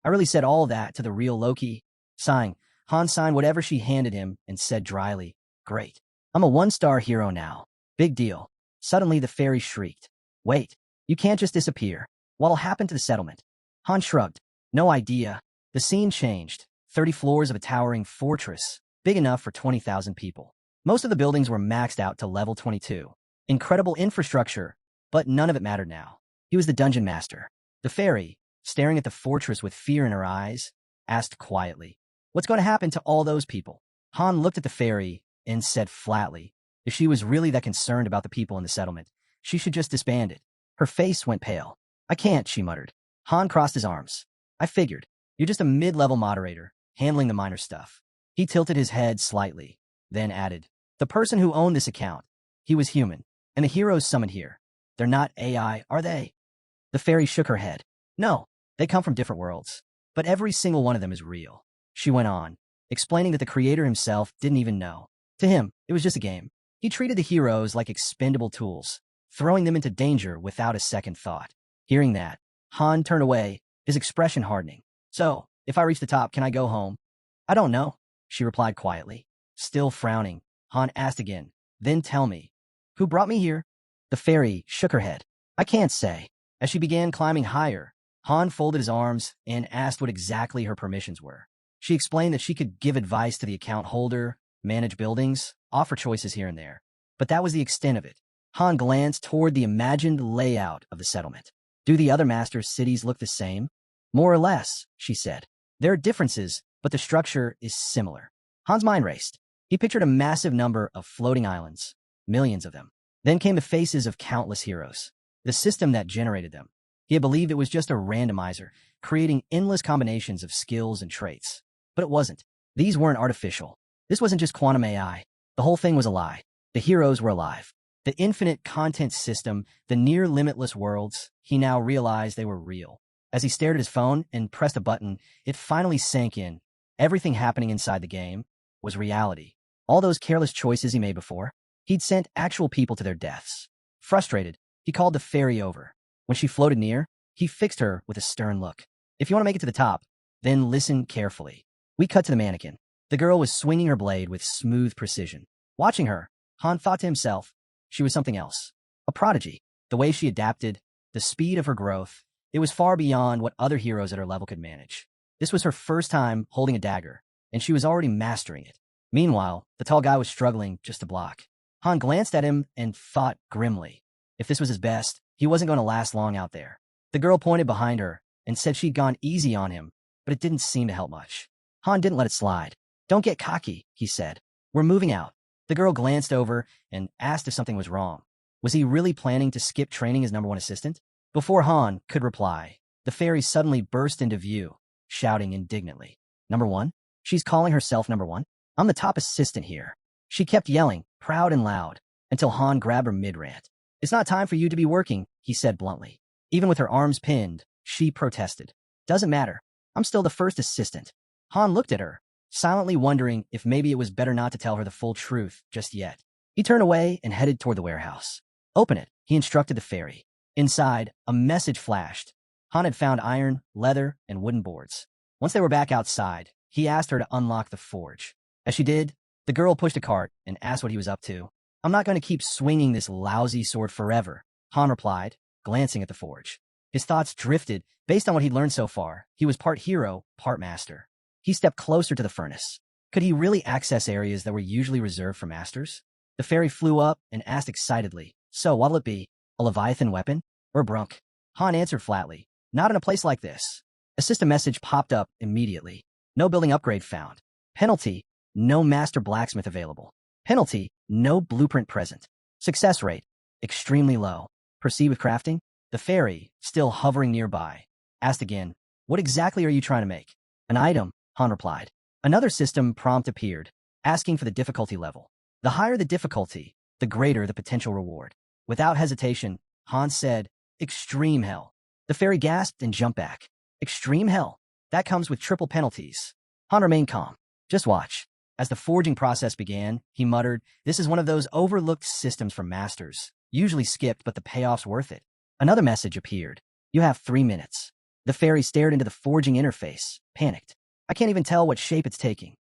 I really said all that to the real Loki. Sighing, Han signed whatever she handed him and said dryly, Great. I'm a 1-star hero now. Big deal. Suddenly the fairy shrieked. Wait, you can't just disappear. What'll happen to the settlement? Han shrugged. No idea. The scene changed. 30 floors of a towering fortress, big enough for 20,000 people. Most of the buildings were maxed out to level 22. Incredible infrastructure, but none of it mattered now. He was the dungeon master. The fairy, staring at the fortress with fear in her eyes, asked quietly, What's going to happen to all those people? Han looked at the fairy and said flatly, if she was really that concerned about the people in the settlement, she should just disband it. Her face went pale. I can't, she muttered. Han crossed his arms. I figured. You're just a mid-level moderator, handling the minor stuff. He tilted his head slightly, then added, the person who owned this account, he was human, and the heroes summoned here. They're not AI, are they? The fairy shook her head. No, they come from different worlds. But every single one of them is real. She went on, explaining that the creator himself didn't even know. To him, it was just a game. He treated the heroes like expendable tools, throwing them into danger without a second thought. Hearing that, Han turned away, his expression hardening. So, if I reach the top, can I go home? I don't know, she replied quietly. Still frowning, Han asked again, then tell me, who brought me here? The fairy shook her head. I can't say. As she began climbing higher, Han folded his arms and asked what exactly her permissions were. She explained that she could give advice to the account holder, manage buildings, offer choices here and there. But that was the extent of it. Han glanced toward the imagined layout of the settlement. Do the other masters' cities look the same? More or less, she said. There are differences, but the structure is similar. Han's mind raced. He pictured a massive number of floating islands, millions of them. Then came the faces of countless heroes, the system that generated them. He had believed it was just a randomizer, creating endless combinations of skills and traits. But it wasn't. These weren't artificial. This wasn't just quantum AI. The whole thing was a lie. The heroes were alive. The infinite content system, the near-limitless worlds, he now realized they were real. As he stared at his phone and pressed a button, it finally sank in. Everything happening inside the game was reality. All those careless choices he made before, he'd sent actual people to their deaths. Frustrated, he called the fairy over. When she floated near, he fixed her with a stern look. If you want to make it to the top, then listen carefully. We cut to the mannequin. The girl was swinging her blade with smooth precision. Watching her, Han thought to himself, she was something else. A prodigy. The way she adapted, the speed of her growth, it was far beyond what other heroes at her level could manage. This was her first time holding a dagger, and she was already mastering it. Meanwhile, the tall guy was struggling just to block. Han glanced at him and thought grimly. If this was his best, he wasn't going to last long out there. The girl pointed behind her and said she'd gone easy on him, but it didn't seem to help much. Han didn't let it slide. Don't get cocky, he said. We're moving out. The girl glanced over and asked if something was wrong. Was he really planning to skip training as #1 assistant? Before Han could reply, the fairy suddenly burst into view, shouting indignantly. #1? She's calling herself #1? I'm the top assistant here. She kept yelling, proud and loud, until Han grabbed her mid-rant. It's not time for you to be working, he said bluntly. Even with her arms pinned, she protested. Doesn't matter. I'm still the first assistant. Han looked at her, silently wondering if maybe it was better not to tell her the full truth just yet. He turned away and headed toward the warehouse. Open it, he instructed the fairy. Inside, a message flashed. Han had found iron, leather, and wooden boards. Once they were back outside, he asked her to unlock the forge. As she did, the girl pushed a cart and asked what he was up to. I'm not going to keep swinging this lousy sword forever, Han replied, glancing at the forge. His thoughts drifted. Based on what he'd learned so far, he was part hero, part master. He stepped closer to the furnace. Could he really access areas that were usually reserved for masters? The fairy flew up and asked excitedly, so what'll it be? A Leviathan weapon? Or a brunk? Han answered flatly, not in a place like this. A system message popped up immediately. No building upgrade found. Penalty, no master blacksmith available. Penalty, no blueprint present. Success rate, extremely low. Proceed with crafting? The fairy, still hovering nearby, asked again, what exactly are you trying to make? An item, Han replied. Another system prompt appeared, asking for the difficulty level. The higher the difficulty, the greater the potential reward. Without hesitation, Han said, Extreme hell. The fairy gasped and jumped back. Extreme hell? That comes with triple penalties. Han remained calm. Just watch. As the forging process began, he muttered, this is one of those overlooked systems for masters. Usually skipped, but the payoff's worth it. Another message appeared. You have 3 minutes. The fairy stared into the forging interface, panicked. I can't even tell what shape it's taking.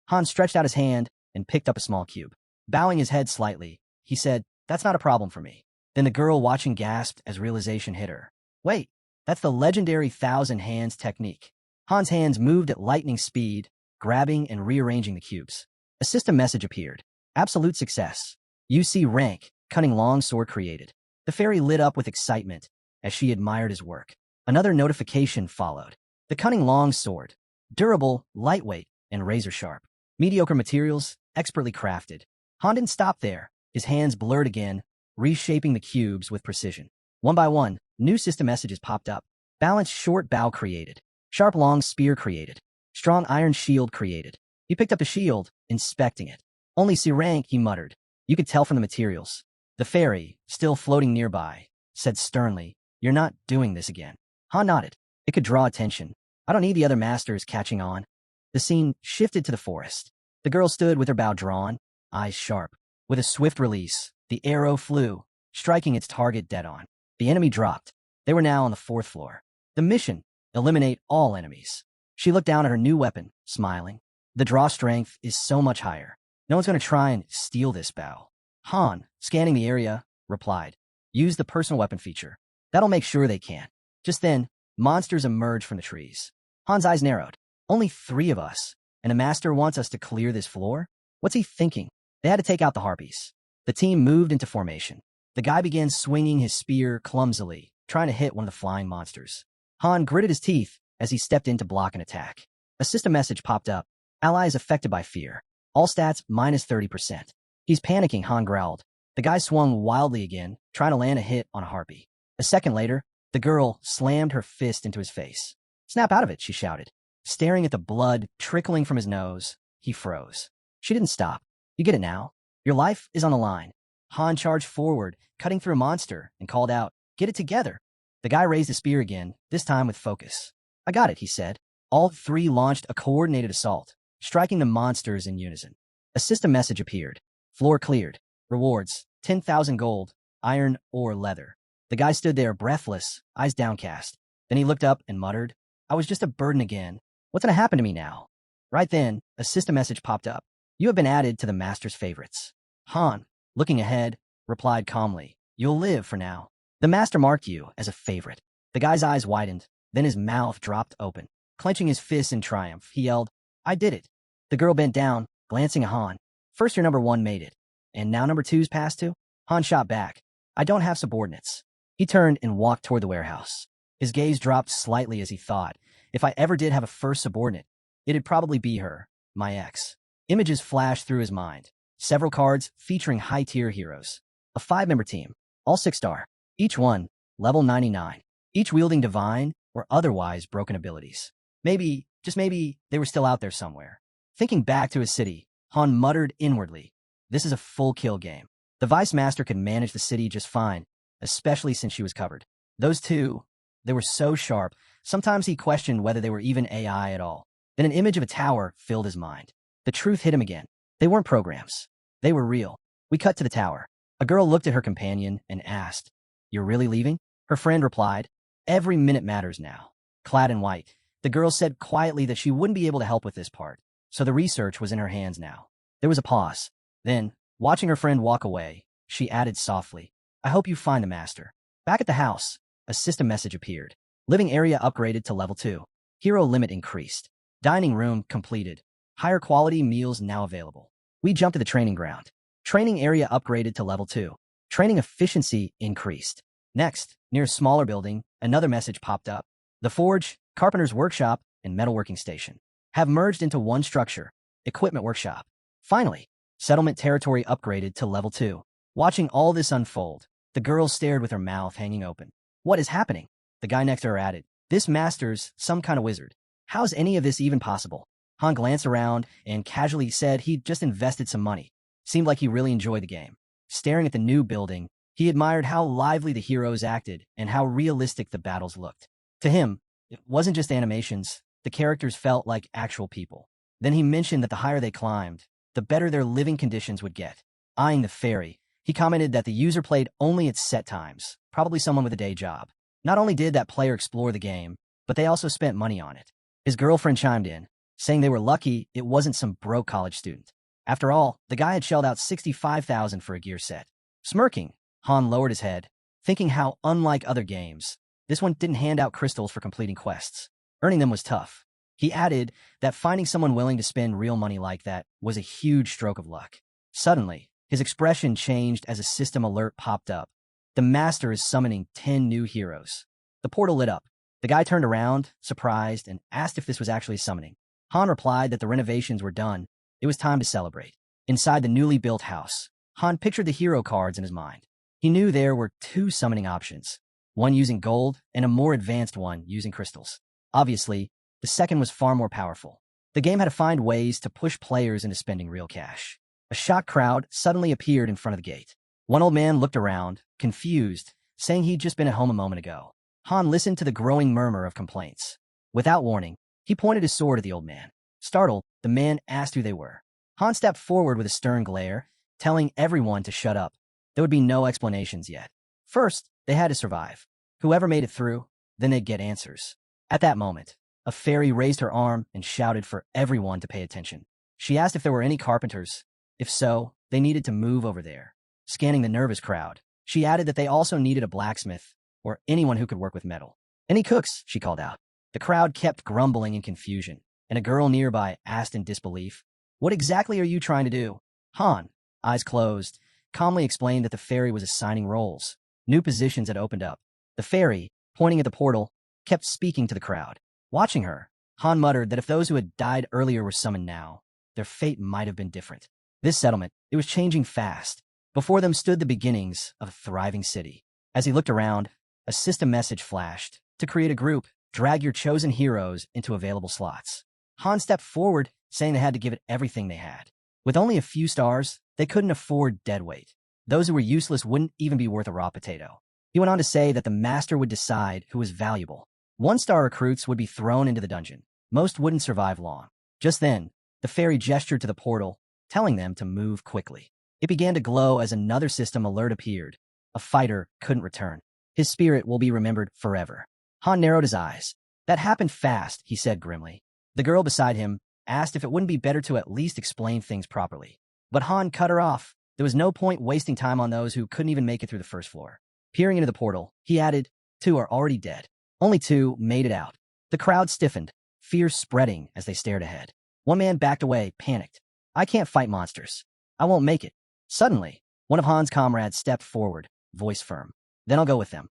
Han stretched out his hand and picked up a small cube. Bowing his head slightly, he said, that's not a problem for me. Then the girl watching gasped as realization hit her. Wait, that's the legendary 1,000 hands technique. Han's hands moved at lightning speed, grabbing and rearranging the cubes. A system message appeared. Absolute success. UC rank, cunning longsword created. The fairy lit up with excitement as she admired his work. Another notification followed. The cunning longsword. Durable, lightweight, and razor-sharp. Mediocre materials, expertly crafted. Han didn't stop there. His hands blurred again, reshaping the cubes with precision. One by one, new system messages popped up. Balanced short bow created. Sharp long spear created. Strong iron shield created. He picked up the shield, inspecting it. Only C rank, he muttered. You could tell from the materials. The fairy, still floating nearby, said sternly, "You're not doing this again." Han nodded. It could draw attention. I don't need the other masters catching on. The scene shifted to the forest. The girl stood with her bow drawn, eyes sharp. With a swift release, the arrow flew, striking its target dead on. The enemy dropped. They were now on the 4th floor. The mission: eliminate all enemies. She looked down at her new weapon, smiling. The draw strength is so much higher. No one's going to try and steal this bow. Han, scanning the area, replied, "Use the personal weapon feature. That'll make sure they can't." Just then, monsters emerged from the trees. Han's eyes narrowed. Only 3 of us, and a master wants us to clear this floor? What's he thinking? They had to take out the harpies. The team moved into formation. The guy began swinging his spear clumsily, trying to hit one of the flying monsters. Han gritted his teeth as he stepped in to block an attack. A system message popped up. Allies affected by fear. All stats minus 30%. He's panicking, Han growled. The guy swung wildly again, trying to land a hit on a harpy. A second later, the girl slammed her fist into his face. "Snap out of it," she shouted. Staring at the blood trickling from his nose, he froze. She didn't stop. "You get it now? Your life is on the line." Han charged forward, cutting through a monster, and called out, "Get it together." The guy raised his spear again, this time with focus. "I got it," he said. All 3 launched a coordinated assault, striking the monsters in unison. A system message appeared. Floor cleared. Rewards: 10,000 gold, iron or leather. The guy stood there breathless, eyes downcast. Then he looked up and muttered, "I was just a burden again. What's going to happen to me now?" Right then, a system message popped up. "You have been added to the master's favorites." Han, looking ahead, replied calmly, "You'll live for now. The master marked you as a favorite." The guy's eyes widened, then his mouth dropped open. Clenching his fists in triumph, he yelled, "I did it." The girl bent down, glancing at Han. "First your number 1 made it. And now number 2's passed to?" Han shot back. "I don't have subordinates." He turned and walked toward the warehouse. His gaze dropped slightly as he thought, if I ever did have a first subordinate, it'd probably be her, my ex. Images flashed through his mind. Several cards featuring high-tier heroes. A 5-member team, all 6-star. Each one, level 99. Each wielding divine or otherwise broken abilities. Maybe, just maybe, they were still out there somewhere. Thinking back to his city, Han muttered inwardly, "This is a full kill game." The Vice Master could manage the city just fine, especially since she was covered. Those 2, they were so sharp, sometimes he questioned whether they were even AI at all. Then an image of a tower filled his mind. The truth hit him again. They weren't programs. They were real. We cut to the tower. A girl looked at her companion and asked, "You're really leaving?" Her friend replied, "Every minute matters now." Clad in white, the girl said quietly that she wouldn't be able to help with this part, so the research was in her hands now. There was a pause. Then, watching her friend walk away, she added softly, "I hope you find the master." Back at the house, a system message appeared. Living area upgraded to level 2. Hero limit increased. Dining room completed. Higher quality meals now available. We jumped to the training ground. Training area upgraded to level 2. Training efficiency increased. Next, near a smaller building, another message popped up. The forge, carpenter's workshop, and metalworking station have merged into one structure, equipment workshop. Finally, settlement territory upgraded to level 2. Watching all this unfold, the girl stared with her mouth hanging open. "What is happening?" The guy next to her added, "This master's some kind of wizard. How's any of this even possible?" Han glanced around and casually said he'd just invested some money. Seemed like he really enjoyed the game. Staring at the new building, he admired how lively the heroes acted and how realistic the battles looked. To him, it wasn't just animations. The characters felt like actual people. Then he mentioned that the higher they climbed, the better their living conditions would get. Eyeing the fairy, he commented that the user played only at set times, probably someone with a day job. Not only did that player explore the game, but they also spent money on it. His girlfriend chimed in, saying they were lucky it wasn't some broke college student. After all, the guy had shelled out $65,000 for a gear set. Smirking, Han lowered his head, thinking how unlike other games, this one didn't hand out crystals for completing quests. Earning them was tough. He added that finding someone willing to spend real money like that was a huge stroke of luck. Suddenly, his expression changed as a system alert popped up. The master is summoning 10 new heroes. The portal lit up. The guy turned around, surprised, and asked if this was actually summoning. Han replied that the renovations were done. It was time to celebrate. Inside the newly built house, Han pictured the hero cards in his mind. He knew there were 2 summoning options, one using gold and a more advanced one using crystals. Obviously, the second was far more powerful. The game had to find ways to push players into spending real cash. A shocked crowd suddenly appeared in front of the gate. One old man looked around, confused, saying he'd just been at home a moment ago. Han listened to the growing murmur of complaints. Without warning, he pointed his sword at the old man. Startled, the man asked who they were. Han stepped forward with a stern glare, telling everyone to shut up. There would be no explanations yet. First, they had to survive. Whoever made it through, then they'd get answers. At that moment, a fairy raised her arm and shouted for everyone to pay attention. She asked if there were any carpenters. If so, they needed to move over there. Scanning the nervous crowd, she added that they also needed a blacksmith or anyone who could work with metal. Any cooks, she called out. The crowd kept grumbling in confusion, and a girl nearby asked in disbelief, "What exactly are you trying to do?" Han, eyes closed, calmly explained that the fairy was assigning roles. New positions had opened up. The fairy, pointing at the portal, kept speaking to the crowd. Watching her, Han muttered that if those who had died earlier were summoned now, their fate might have been different. This settlement, it was changing fast. Before them stood the beginnings of a thriving city. As he looked around, a system message flashed. To create a group, drag your chosen heroes into available slots. Han stepped forward, saying they had to give it everything they had. With only a few stars, they couldn't afford deadweight. Those who were useless wouldn't even be worth a raw potato. He went on to say that the master would decide who was valuable. One-star recruits would be thrown into the dungeon. Most wouldn't survive long. Just then, the fairy gestured to the portal, telling them to move quickly. It began to glow as another system alert appeared. A fighter couldn't return. His spirit will be remembered forever. Han narrowed his eyes. That happened fast, he said grimly. The girl beside him asked if it wouldn't be better to at least explain things properly. But Han cut her off. There was no point wasting time on those who couldn't even make it through the first floor. Peering into the portal, he added, 2 are already dead. Only 2 made it out. The crowd stiffened, fear spreading as they stared ahead. One man backed away, panicked. I can't fight monsters. I won't make it. Suddenly, one of Han's comrades stepped forward, voice firm. Then I'll go with them.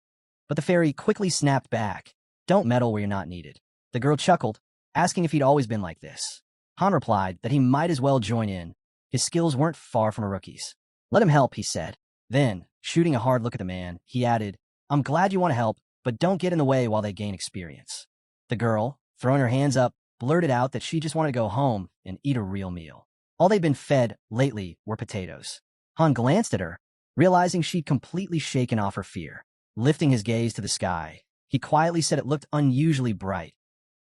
But the fairy quickly snapped back. Don't meddle where you're not needed. The girl chuckled, asking if he'd always been like this. Han replied that he might as well join in. His skills weren't far from a rookie's. Let him help, he said. Then, shooting a hard look at the man, he added, I'm glad you want to help, but don't get in the way while they gain experience. The girl, throwing her hands up, blurted out that she just wanted to go home and eat a real meal. All they'd been fed lately were potatoes. Han glanced at her, realizing she'd completely shaken off her fear. Lifting his gaze to the sky, he quietly said it looked unusually bright,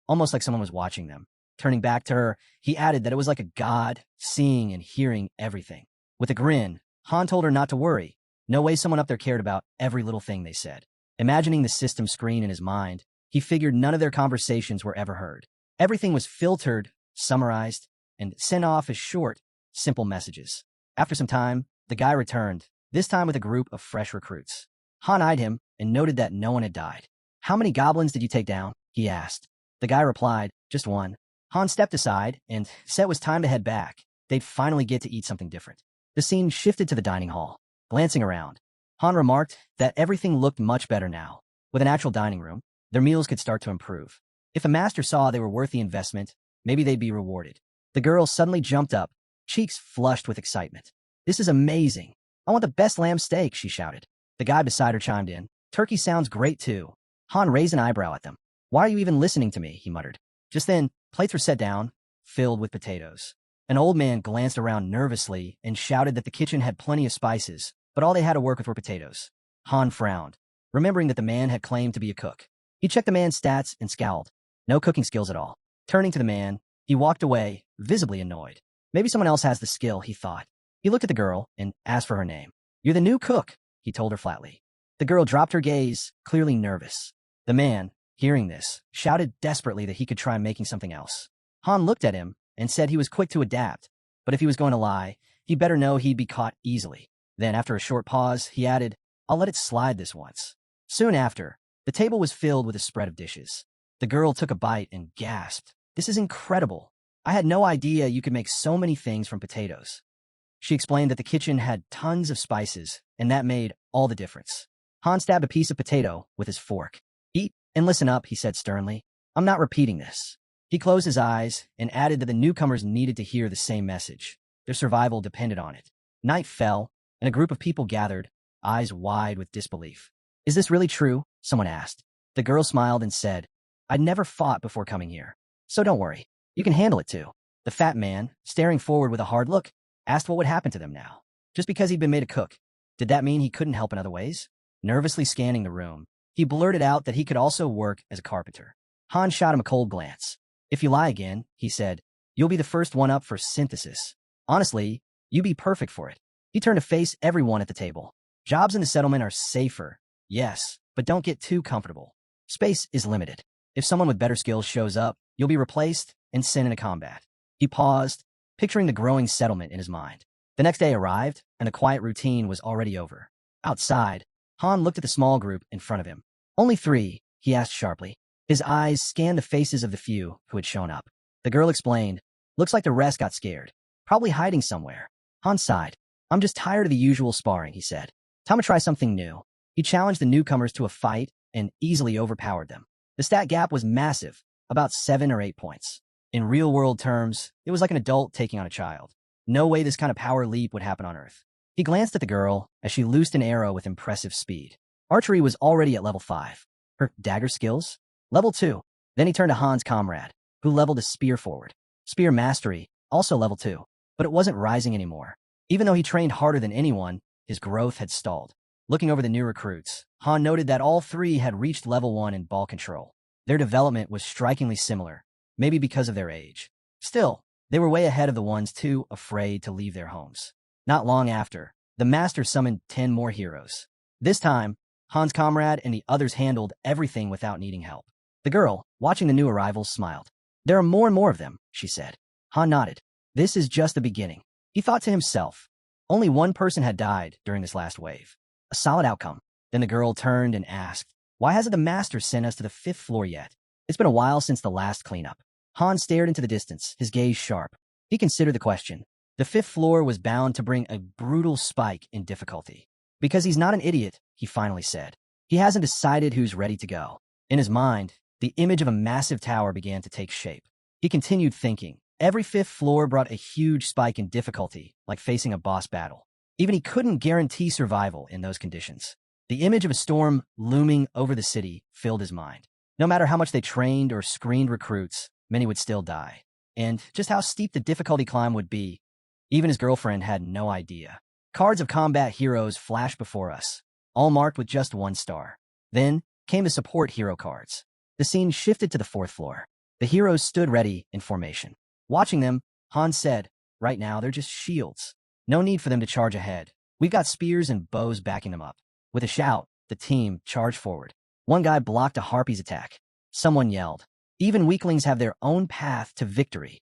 almost like someone was watching them. Turning back to her, he added that it was like a god, seeing and hearing everything. With a grin, Han told her not to worry. No way someone up there cared about every little thing they said. Imagining the system screen in his mind, he figured none of their conversations were ever heard. Everything was filtered, summarized, and sent off as short, simple messages. After some time, the guy returned, this time with a group of fresh recruits. Han eyed him and noted that no one had died. How many goblins did you take down? He asked. The guy replied, just one. Han stepped aside and said it was time to head back. They'd finally get to eat something different. The scene shifted to the dining hall. Glancing around, Han remarked that everything looked much better now. With an actual dining room, their meals could start to improve. If a master saw they were worth the investment, maybe they'd be rewarded. The girl suddenly jumped up, cheeks flushed with excitement. This is amazing. I want the best lamb steak, she shouted. The guy beside her chimed in. Turkey sounds great too. Han raised an eyebrow at them. Why are you even listening to me? He muttered. Just then, plates were set down, filled with potatoes. An old man glanced around nervously and shouted that the kitchen had plenty of spices, but all they had to work with were potatoes. Han frowned, remembering that the man had claimed to be a cook. He checked the man's stats and scowled. No cooking skills at all. Turning to the man, he walked away, visibly annoyed. Maybe someone else has the skill, he thought. He looked at the girl and asked for her name. You're the new cook, he told her flatly. The girl dropped her gaze, clearly nervous. The man, hearing this, shouted desperately that he could try making something else. Han looked at him and said he was quick to adapt, but if he was going to lie, he'd better know he'd be caught easily. Then, after a short pause, he added, I'll let it slide this once. Soon after, the table was filled with a spread of dishes. The girl took a bite and gasped. This is incredible. I had no idea you could make so many things from potatoes. She explained that the kitchen had tons of spices, and that made all the difference. Han stabbed a piece of potato with his fork. Eat and listen up, he said sternly. I'm not repeating this. He closed his eyes and added that the newcomers needed to hear the same message. Their survival depended on it. Night fell, and a group of people gathered, eyes wide with disbelief. Is this really true? Someone asked. The girl smiled and said, I'd never fought before coming here. So don't worry. You can handle it too. The fat man, staring forward with a hard look, asked what would happen to them now. Just because he'd been made a cook, did that mean he couldn't help in other ways? Nervously scanning the room, he blurted out that he could also work as a carpenter. Han shot him a cold glance. If you lie again, he said, you'll be the first one up for synthesis. Honestly, you'd be perfect for it. He turned to face everyone at the table. Jobs in the settlement are safer, yes, but don't get too comfortable. Space is limited. If someone with better skills shows up, you'll be replaced and sent into combat. He paused, picturing the growing settlement in his mind. The next day arrived, and the quiet routine was already over. Outside, Han looked at the small group in front of him. Only 3, he asked sharply. His eyes scanned the faces of the few who had shown up. The girl explained, looks like the rest got scared. Probably hiding somewhere. Han sighed. I'm just tired of the usual sparring, he said. Time to try something new. He challenged the newcomers to a fight and easily overpowered them. The stat gap was massive, about 7 or 8 points. In real-world terms, it was like an adult taking on a child. No way this kind of power leap would happen on Earth. He glanced at the girl as she loosed an arrow with impressive speed. Archery was already at level 5. Her dagger skills? Level 2. Then he turned to Han's comrade, who leveled a spear forward. Spear mastery, also level 2. But it wasn't rising anymore. Even though he trained harder than anyone, his growth had stalled. Looking over the new recruits, Han noted that all 3 had reached level 1 in ball control. Their development was strikingly similar, maybe because of their age. Still, they were way ahead of the ones too afraid to leave their homes. Not long after, the master summoned 10 more heroes. This time, Han's comrade and the others handled everything without needing help. The girl, watching the new arrivals, smiled. There are more and more of them, she said. Han nodded. This is just the beginning. He thought to himself. Only 1 person had died during this last wave. A solid outcome. Then the girl turned and asked, why hasn't the master sent us to the 5th floor yet? It's been a while since the last cleanup. Han stared into the distance, his gaze sharp. He considered the question. The 5th floor was bound to bring a brutal spike in difficulty. Because he's not an idiot, he finally said. He hasn't decided who's ready to go. In his mind, the image of a massive tower began to take shape. He continued thinking. Every 5th floor brought a huge spike in difficulty, like facing a boss battle. Even he couldn't guarantee survival in those conditions. The image of a storm looming over the city filled his mind. No matter how much they trained or screened recruits, many would still die. And just how steep the difficulty climb would be, even his girlfriend had no idea. Cards of combat heroes flashed before us, all marked with just 1 star. Then came the support hero cards. The scene shifted to the 4th floor. The heroes stood ready in formation. Watching them, Han said, right now they're just shields. No need for them to charge ahead. We've got spears and bows backing them up. With a shout, the team charged forward. One guy blocked a harpy's attack. Someone yelled, even weaklings have their own path to victory.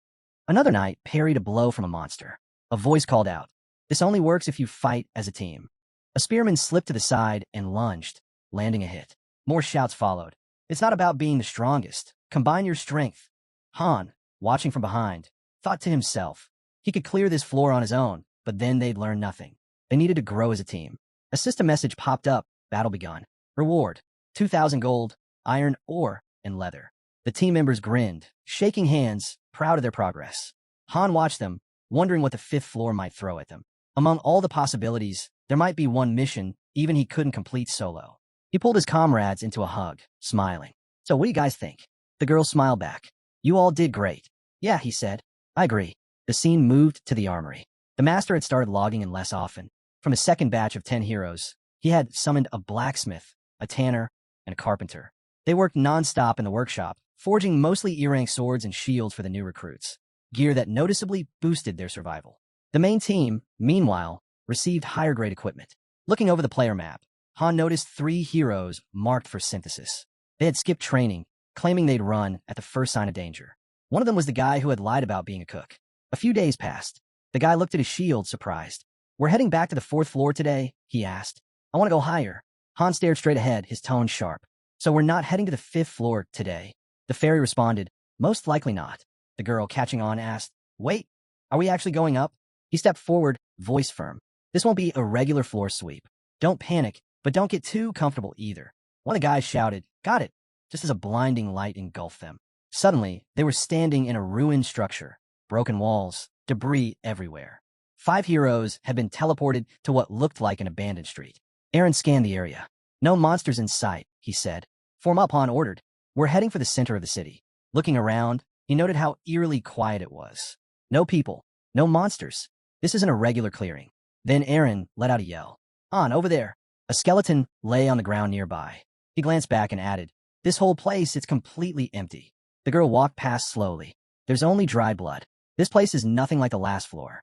Another knight parried a blow from a monster. A voice called out, this only works if you fight as a team. A spearman slipped to the side and lunged, landing a hit. More shouts followed. It's not about being the strongest. Combine your strength. Han, watching from behind, thought to himself, he could clear this floor on his own, but then they'd learn nothing. They needed to grow as a team. A system message popped up, battle begun. Reward, 2,000 gold, iron ore, and leather. The team members grinned, shaking hands, proud of their progress. Han watched them, wondering what the 5th floor might throw at them. Among all the possibilities, there might be one mission even he couldn't complete solo. He pulled his comrades into a hug, smiling. So what do you guys think? The girl smiled back. You all did great. Yeah, he said. I agree. The scene moved to the armory. The master had started logging in less often. From his second batch of 10 heroes, he had summoned a blacksmith, a tanner, and a carpenter. They worked non-stop in the workshop, forging mostly E-rank swords and shields for the new recruits, gear that noticeably boosted their survival. The main team, meanwhile, received higher-grade equipment. Looking over the player map, Han noticed 3 heroes marked for synthesis. They had skipped training, claiming they'd run at the first sign of danger. One of them was the guy who had lied about being a cook. A few days passed. The guy looked at his shield, surprised. We're heading back to the 4th floor today, he asked. I want to go higher. Han stared straight ahead, his tone sharp. So we're not heading to the 5th floor today. The fairy responded, most likely not. The girl, catching on, asked, wait, are we actually going up? He stepped forward, voice firm. This won't be a regular floor sweep. Don't panic, but don't get too comfortable either. One of the guys shouted, got it, just as a blinding light engulfed them. Suddenly, they were standing in a ruined structure, broken walls, debris everywhere. 5 heroes had been teleported to what looked like an abandoned street. Aaron scanned the area. No monsters in sight, he said. Form up, Han ordered. We're heading for the center of the city. Looking around, he noted how eerily quiet it was. No people, no monsters. This isn't a regular clearing. Then Aaron let out a yell. Han, over there. A skeleton lay on the ground nearby. He glanced back and added, this whole place, it's completely empty. The girl walked past slowly. There's only dried blood. This place is nothing like the last floor.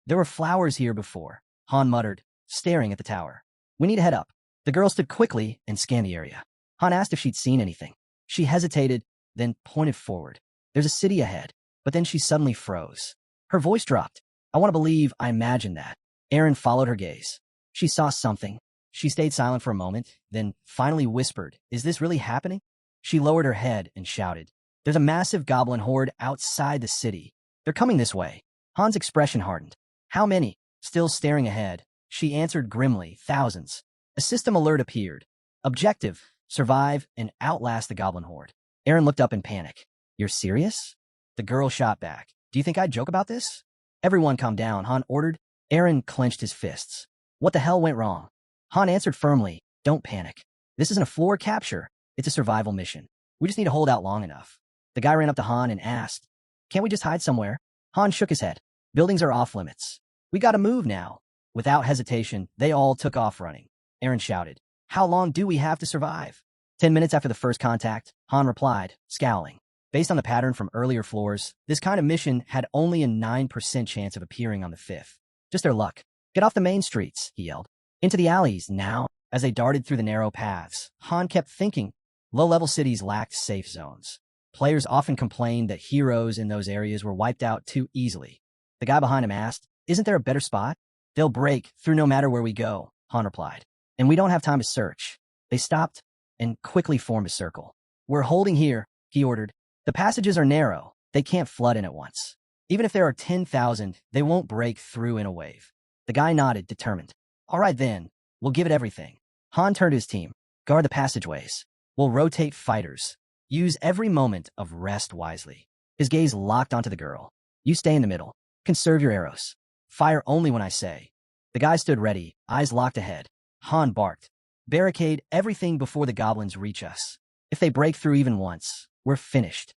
There were flowers here before, Han muttered, staring at the tower. We need to head up. The girl stood quickly and scanned the area. Han asked if she'd seen anything. She hesitated, then pointed forward. There's a city ahead, but then she suddenly froze. Her voice dropped. I want to believe I imagined that. Aaron followed her gaze. She saw something. She stayed silent for a moment, then finally whispered, is this really happening? She lowered her head and shouted, there's a massive goblin horde outside the city. They're coming this way. Han's expression hardened. How many? Still staring ahead, she answered grimly, thousands. A system alert appeared. Objective, survive and outlast the goblin horde. Aaron looked up in panic. You're serious? The girl shot back. Do you think I'd joke about this? Everyone calm down, Han ordered. Aaron clenched his fists. What the hell went wrong? Han answered firmly, don't panic. This isn't a floor capture. It's a survival mission. We just need to hold out long enough. The guy ran up to Han and asked, can't we just hide somewhere? Han shook his head. Buildings are off limits. We gotta move now. Without hesitation, they all took off running. Aaron shouted, how long do we have to survive? 10 minutes after the first contact, Han replied, scowling. Based on the pattern from earlier floors, this kind of mission had only a 9% chance of appearing on the 5th. Just their luck. Get off the main streets, he yelled. Into the alleys, now. As they darted through the narrow paths, Han kept thinking. Low-level cities lacked safe zones. Players often complained that heroes in those areas were wiped out too easily. The guy behind him asked, isn't there a better spot? They'll break through no matter where we go, Han replied. And we don't have time to search. They stopped and quickly formed a circle. We're holding here, he ordered. The passages are narrow. They can't flood in at once. Even if there are 10,000, they won't break through in a wave. The guy nodded, determined. All right then, we'll give it everything. Han turned to his team. Guard the passageways. We'll rotate fighters. Use every moment of rest wisely. His gaze locked onto the girl. You stay in the middle. Conserve your arrows. Fire only when I say. The guy stood ready, eyes locked ahead. Han barked. Barricade everything before the goblins reach us. If they break through even once, we're finished.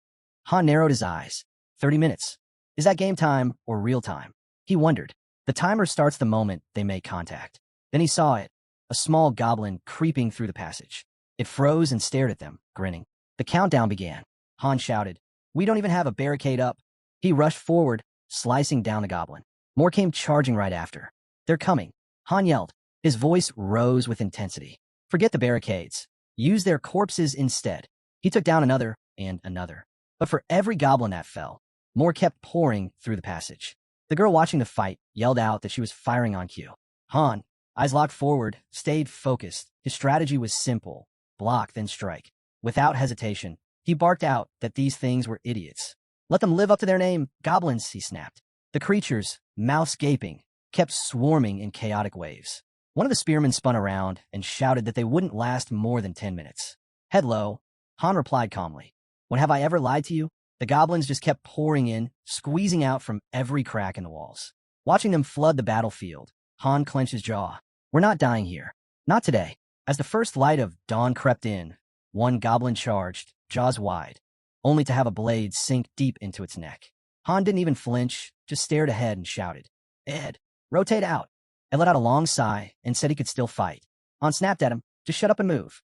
Han narrowed his eyes. 30 minutes. Is that game time or real time? He wondered. The timer starts the moment they make contact. Then he saw it. A small goblin creeping through the passage. It froze and stared at them, grinning. The countdown began. Han shouted, we don't even have a barricade up. He rushed forward, slicing down the goblin. More came charging right after. They're coming. Han yelled. His voice rose with intensity. Forget the barricades. Use their corpses instead. He took down another and another. But for every goblin that fell, more kept pouring through the passage. The girl watching the fight yelled out that she was firing on cue. Han, eyes locked forward, stayed focused. His strategy was simple. Block, then strike. Without hesitation, he barked out that these things were idiots. Let them live up to their name, goblins, he snapped. The creatures, mouths gaping, kept swarming in chaotic waves. One of the spearmen spun around and shouted that they wouldn't last more than 10 minutes. Head low, Han replied calmly. When have I ever lied to you? The goblins just kept pouring in, squeezing out from every crack in the walls. Watching them flood the battlefield, Han clenched his jaw. We're not dying here. Not today. As the first light of dawn crept in, one goblin charged, jaws wide, only to have a blade sink deep into its neck. Han didn't even flinch, just stared ahead and shouted, Ed, rotate out. Ed let out a long sigh and said he could still fight. Han snapped at him, just shut up and move.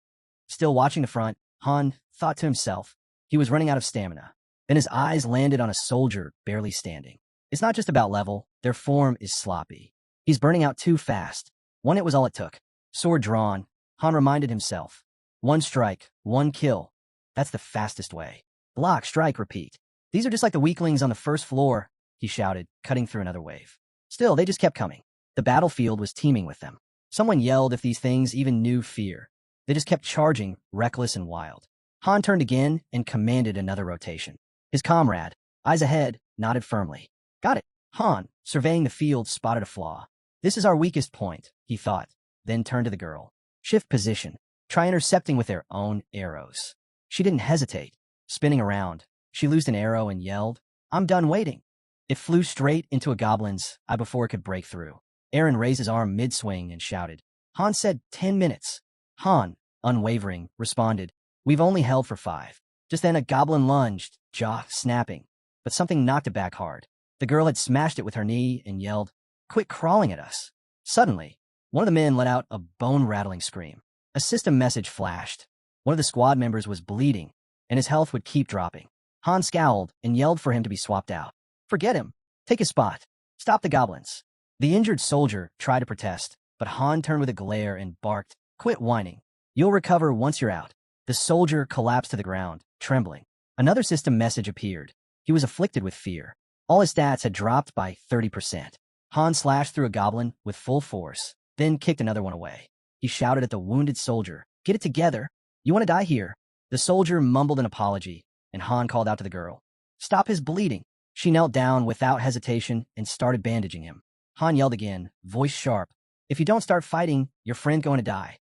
Still watching the front, Han thought to himself, he was running out of stamina. Then his eyes landed on a soldier barely standing. It's not just about level, their form is sloppy. He's burning out too fast. One hit was all it took. Sword drawn, Han reminded himself. One strike, one kill. That's the fastest way. Block, strike, repeat. These are just like the weaklings on the first floor, he shouted, cutting through another wave. Still, they just kept coming. The battlefield was teeming with them. Someone yelled if these things even knew fear. They just kept charging, reckless and wild. Han turned again and commanded another rotation. His comrade, eyes ahead, nodded firmly. Got it. Han, surveying the field, spotted a flaw. This is our weakest point, he thought, then turned to the girl. Shift position. Try intercepting with their own arrows. She didn't hesitate. Spinning around, she loosed an arrow and yelled, I'm done waiting. It flew straight into a goblin's eye before it could break through. Aaron raised his arm mid-swing and shouted. Han said 10 minutes. Han, unwavering, responded, "We've only held for 5. Just then a goblin lunged, jaw snapping, but something knocked it back hard. The girl had smashed it with her knee and yelled, "Quit crawling at us." Suddenly, one of the men let out a bone-rattling scream. A system message flashed. One of the squad members was bleeding, and his health would keep dropping. Han scowled and yelled for him to be swapped out. "Forget him. Take his spot. Stop the goblins." The injured soldier tried to protest, but Han turned with a glare and barked, "Quit whining. You'll recover once you're out." The soldier collapsed to the ground, trembling. Another system message appeared. He was afflicted with fear. All his stats had dropped by 30%. Han slashed through a goblin with full force, then kicked another one away. He shouted at the wounded soldier, "Get it together. You want to die here." The soldier mumbled an apology, and Han called out to the girl, "Stop his bleeding." She knelt down without hesitation and started bandaging him. Han yelled again, voice sharp, "If you don't start fighting, your friend's going to die."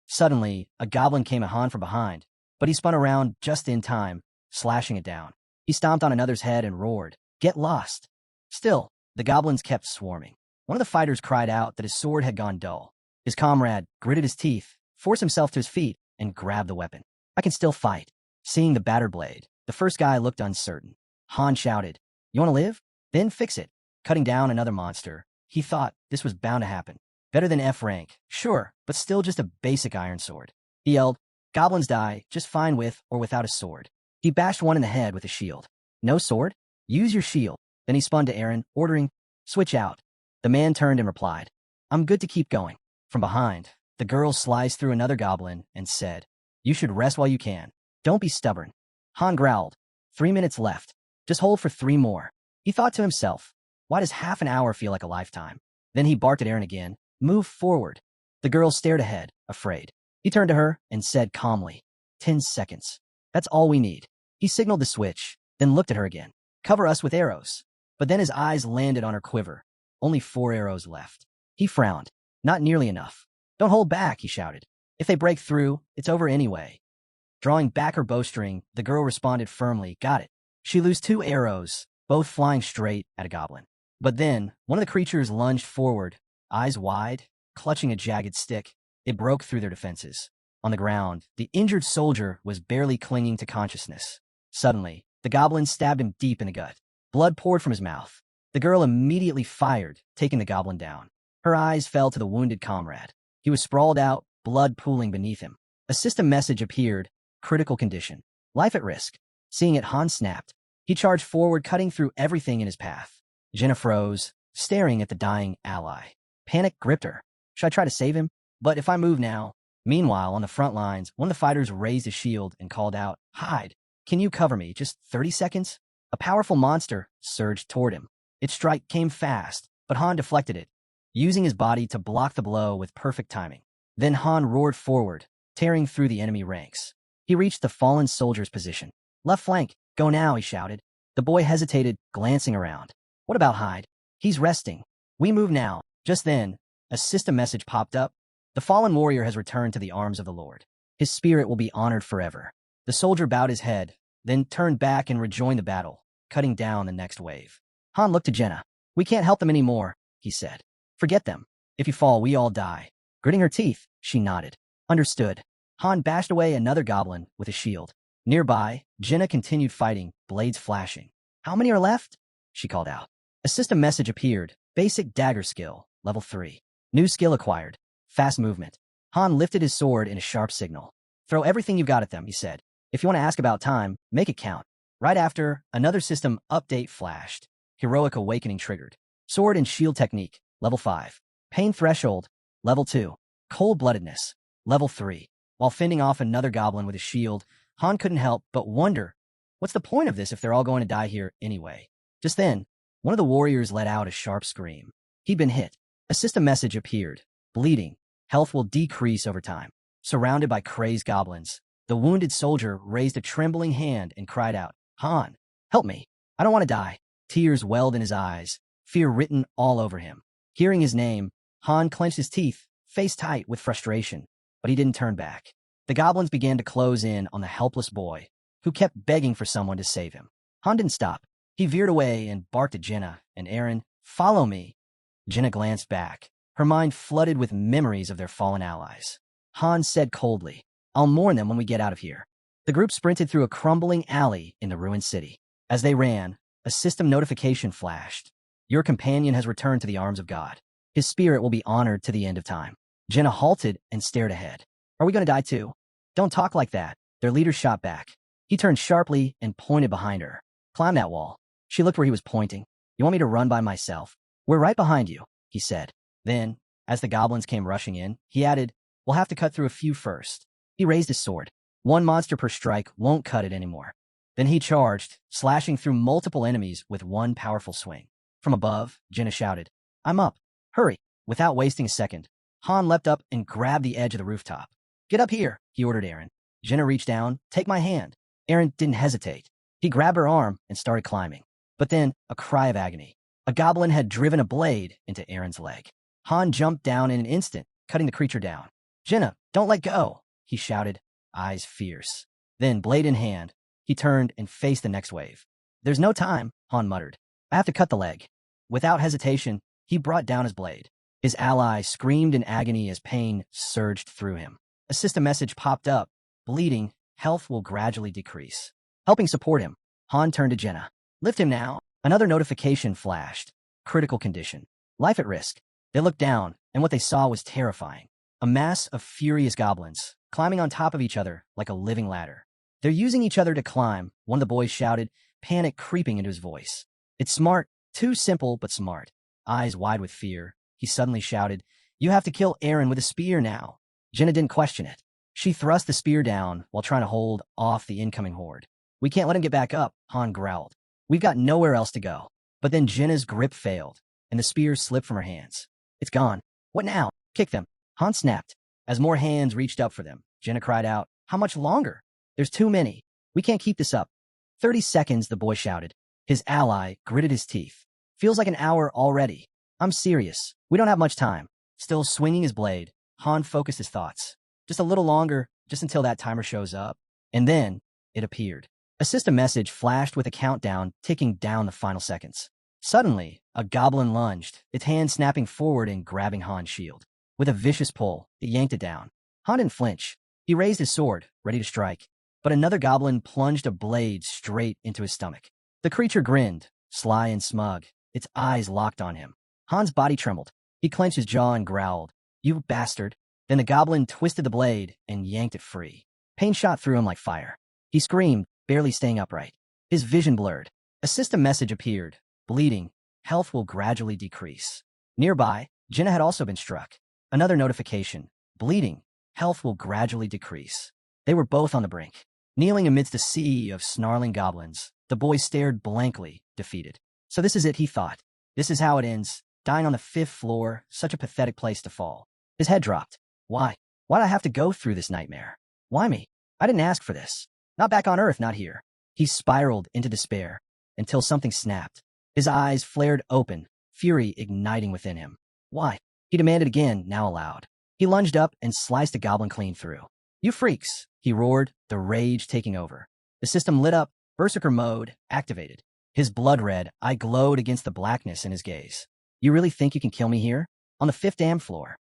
Suddenly, a goblin came at Han from behind, but he spun around just in time, slashing it down. He stomped on another's head and roared, "Get lost." Still, the goblins kept swarming. One of the fighters cried out that his sword had gone dull. His comrade gritted his teeth, forced himself to his feet, and grabbed the weapon. "I can still fight." Seeing the battered blade, the first guy looked uncertain. Han shouted, "You want to live? Then fix it." Cutting down another monster, he thought this was bound to happen. Better than F rank, sure, but still just a basic iron sword. He yelled, "Goblins die just fine with or without a sword." He bashed one in the head with a shield. "No sword? Use your shield." Then he spun to Aaron, ordering, "Switch out." The man turned and replied, "I'm good to keep going." From behind, the girl sliced through another goblin and said, "You should rest while you can. Don't be stubborn." Han growled, 3 minutes left. Just hold for 3 more. He thought to himself, why does half an hour feel like a lifetime? Then he barked at Aaron again, "Move forward." The girl stared ahead, afraid. He turned to her and said calmly, 10 seconds. That's all we need. He signaled the switch, then looked at her again. "Cover us with arrows." But then his eyes landed on her quiver. Only 4 arrows left. He frowned. "Not nearly enough." "Don't hold back," he shouted. "If they break through, it's over anyway." Drawing back her bowstring, the girl responded firmly, "Got it." She loosed 2 arrows, both flying straight at a goblin. But then, one of the creatures lunged forward, eyes wide, clutching a jagged stick. It broke through their defenses. On the ground, the injured soldier was barely clinging to consciousness. Suddenly, the goblin stabbed him deep in the gut. Blood poured from his mouth. The girl immediately fired, taking the goblin down. Her eyes fell to the wounded comrade. He was sprawled out, blood pooling beneath him. A system message appeared, "Critical condition. Life at risk." Seeing it, Han snapped. He charged forward, cutting through everything in his path. Jenna froze, staring at the dying ally. Panic gripped her. Should I try to save him? But if I move now... Meanwhile, on the front lines, one of the fighters raised his shield and called out, "Hide! Can you cover me? Just 30 seconds?" A powerful monster surged toward him. Its strike came fast, but Han deflected it, using his body to block the blow with perfect timing. Then Han roared forward, tearing through the enemy ranks. He reached the fallen soldier's position. "Left flank, go now," he shouted. The boy hesitated, glancing around. "What about Hyde? He's resting. We move now." Just then, a system message popped up. "The fallen warrior has returned to the arms of the Lord. His spirit will be honored forever." The soldier bowed his head, then turned back and rejoined the battle, cutting down the next wave. Han looked to Jenna. "We can't help them anymore," he said. "Forget them. If you fall, we all die." Gritting her teeth, she nodded. "Understood." Han bashed away another goblin with a shield. Nearby, Jenna continued fighting, blades flashing. "How many are left?" she called out. A system message appeared. Basic dagger skill, level 3. New skill acquired. Fast movement. Han lifted his sword in a sharp signal. "Throw everything you've got at them," he said. "If you want to ask about time, make it count." Right after, another system update flashed. Heroic Awakening triggered. Sword and shield technique, level 5. Pain threshold, level 2. Cold-bloodedness, level 3. While fending off another goblin with a shield, Han couldn't help but wonder, what's the point of this if they're all going to die here anyway? Just then, one of the warriors let out a sharp scream. He'd been hit. A system message appeared. Bleeding. Health will decrease over time. Surrounded by crazed goblins, the wounded soldier raised a trembling hand and cried out, "Han, help me. I don't want to die." Tears welled in his eyes, fear written all over him. Hearing his name, Han clenched his teeth, face tight with frustration, but he didn't turn back. The goblins began to close in on the helpless boy, who kept begging for someone to save him. Han didn't stop. He veered away and barked at Jenna and Aaron, "Follow me." Jenna glanced back, her mind flooded with memories of their fallen allies. Han said coldly, I'll mourn them when we get out of here. The group sprinted through a crumbling alley in the ruined city. As they ran, a system notification flashed. Your companion has returned to the arms of God. His spirit will be honored to the end of time. Jenna halted and stared ahead. Are we going to die too? Don't talk like that. Their leader shot back. He turned sharply and pointed behind her. Climb that wall. She looked where he was pointing. You want me to run by myself? We're right behind you, he said. Then, as the goblins came rushing in, he added, we'll have to cut through a few first. He raised his sword. One monster per strike won't cut it anymore. Then he charged, slashing through multiple enemies with one powerful swing. From above, Jenna shouted, I'm up. Hurry. Without wasting a second, Han leapt up and grabbed the edge of the rooftop. Get up here, he ordered Aaron. Jenna reached down, take my hand. Aaron didn't hesitate. He grabbed her arm and started climbing. But then, a cry of agony. A goblin had driven a blade into Aaron's leg. Han jumped down in an instant, cutting the creature down. Jenna, don't let go, he shouted, eyes fierce. Then, blade in hand, he turned and faced the next wave. There's no time, Han muttered. I have to cut the leg. Without hesitation, he brought down his blade. His ally screamed in agony as pain surged through him. A system message popped up. Bleeding, health will gradually decrease. Helping support him, Han turned to Jenna. Lift him now. Another notification flashed. Critical condition. Life at risk. They looked down, and what they saw was terrifying. A mass of furious goblins, climbing on top of each other like a living ladder. They're using each other to climb, one of the boys shouted, panic creeping into his voice. It's smart, too simple but smart. Eyes wide with fear, he suddenly shouted, you have to kill Aaron with a spear now. Jenna didn't question it. She thrust the spear down while trying to hold off the incoming horde. We can't let him get back up, Han growled. We've got nowhere else to go. But then Jenna's grip failed, and the spear slipped from her hands. It's gone. What now? Kick them. Han snapped. As more hands reached up for them, Jenna cried out, how much longer? There's too many. We can't keep this up. 30 seconds, the boy shouted. His ally gritted his teeth. Feels like an hour already. I'm serious. We don't have much time. Still swinging his blade, Han focused his thoughts. Just a little longer, just until that timer shows up. And then, it appeared. A system message flashed with a countdown ticking down the final seconds. Suddenly, a goblin lunged, its hand snapping forward and grabbing Han's shield. With a vicious pull, it yanked it down. Han didn't flinch. He raised his sword, ready to strike. But another goblin plunged a blade straight into his stomach. The creature grinned, sly and smug, its eyes locked on him. Han's body trembled. He clenched his jaw and growled, you bastard. Then the goblin twisted the blade and yanked it free. Pain shot through him like fire. He screamed, barely staying upright. His vision blurred. A system message appeared. Bleeding, health will gradually decrease. Nearby, Jenna had also been struck. Another notification. Bleeding, health will gradually decrease. They were both on the brink. Kneeling amidst a sea of snarling goblins, the boy stared blankly, defeated. So this is it, he thought. This is how it ends. Dying on the 5th floor, such a pathetic place to fall. His head dropped. Why? Why'd I have to go through this nightmare? Why me? I didn't ask for this. Not back on Earth, not here. He spiraled into despair until something snapped. His eyes flared open, fury igniting within him. Why? He demanded again, now aloud. He lunged up and sliced a goblin clean through. You freaks, he roared, the rage taking over. The system lit up, berserker mode activated. His blood-red eye glowed against the blackness in his gaze. You really think you can kill me here? On the 5th damn floor?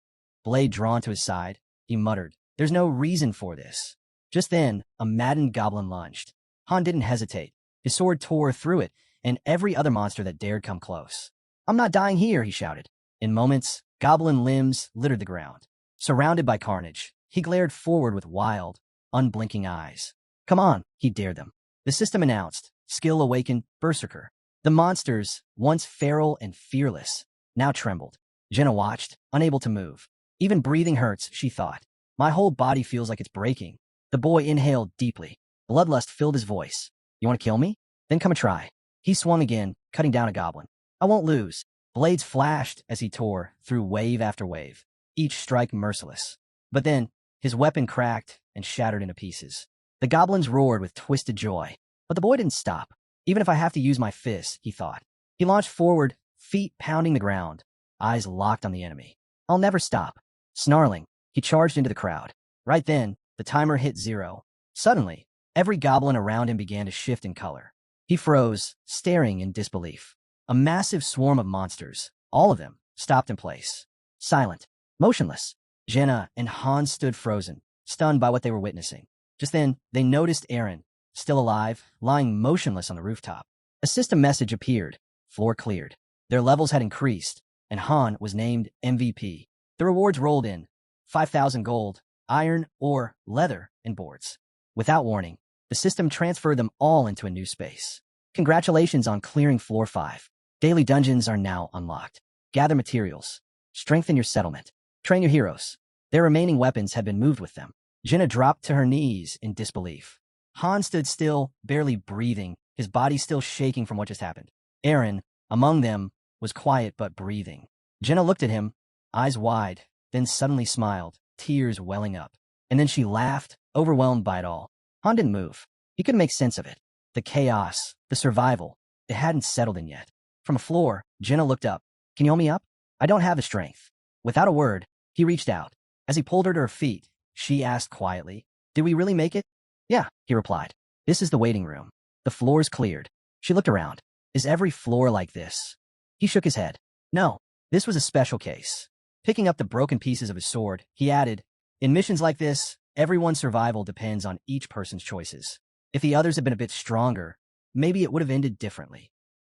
Blade drawn to his side, he muttered, there's no reason for this. Just then, a maddened goblin lunged. Han didn't hesitate. His sword tore through it, and every other monster that dared come close. I'm not dying here, he shouted. In moments, goblin limbs littered the ground. Surrounded by carnage, he glared forward with wild, unblinking eyes. Come on, he dared them. The system announced, skill awakened, berserker. The monsters, once feral and fearless, now trembled. Jenna watched, unable to move. Even breathing hurts, she thought. My whole body feels like it's breaking. The boy inhaled deeply. Bloodlust filled his voice. You want to kill me? Then come and try. He swung again, cutting down a goblin. I won't lose. Blades flashed as he tore through wave after wave, each strike merciless. But then, his weapon cracked and shattered into pieces. The goblins roared with twisted joy. But the boy didn't stop. Even if I have to use my fists, he thought. He launched forward, feet pounding the ground, eyes locked on the enemy. I'll never stop. Snarling, he charged into the crowd. Right then, the timer hit 0. Suddenly, every goblin around him began to shift in color. He froze, staring in disbelief. A massive swarm of monsters, all of them, stopped in place. Silent, motionless. Jenna and Han stood frozen, stunned by what they were witnessing. Just then, they noticed Eren, still alive, lying motionless on the rooftop. A system message appeared. Floor cleared. Their levels had increased, and Han was named MVP. The rewards rolled in. 5,000 gold, iron, ore, leather, and boards. Without warning, the system transferred them all into a new space. Congratulations on clearing Floor 5. Daily dungeons are now unlocked. Gather materials. Strengthen your settlement. Train your heroes. Their remaining weapons had been moved with them. Jenna dropped to her knees in disbelief. Han stood still, barely breathing, his body still shaking from what just happened. Eren, among them, was quiet but breathing. Jenna looked at him, eyes wide, then suddenly smiled, tears welling up. And then she laughed, overwhelmed by it all. Han didn't move. He couldn't make sense of it. The chaos, the survival, it hadn't settled in yet. From a floor, Jenna looked up. Can you hold me up? I don't have the strength. Without a word, he reached out. As he pulled her to her feet, she asked quietly, Did we really make it? Yeah, he replied. This is the waiting room. The floor's cleared. She looked around. Is every floor like this? He shook his head. No, this was a special case. Picking up the broken pieces of his sword, he added, In missions like this, everyone's survival depends on each person's choices. If the others had been a bit stronger, maybe it would have ended differently.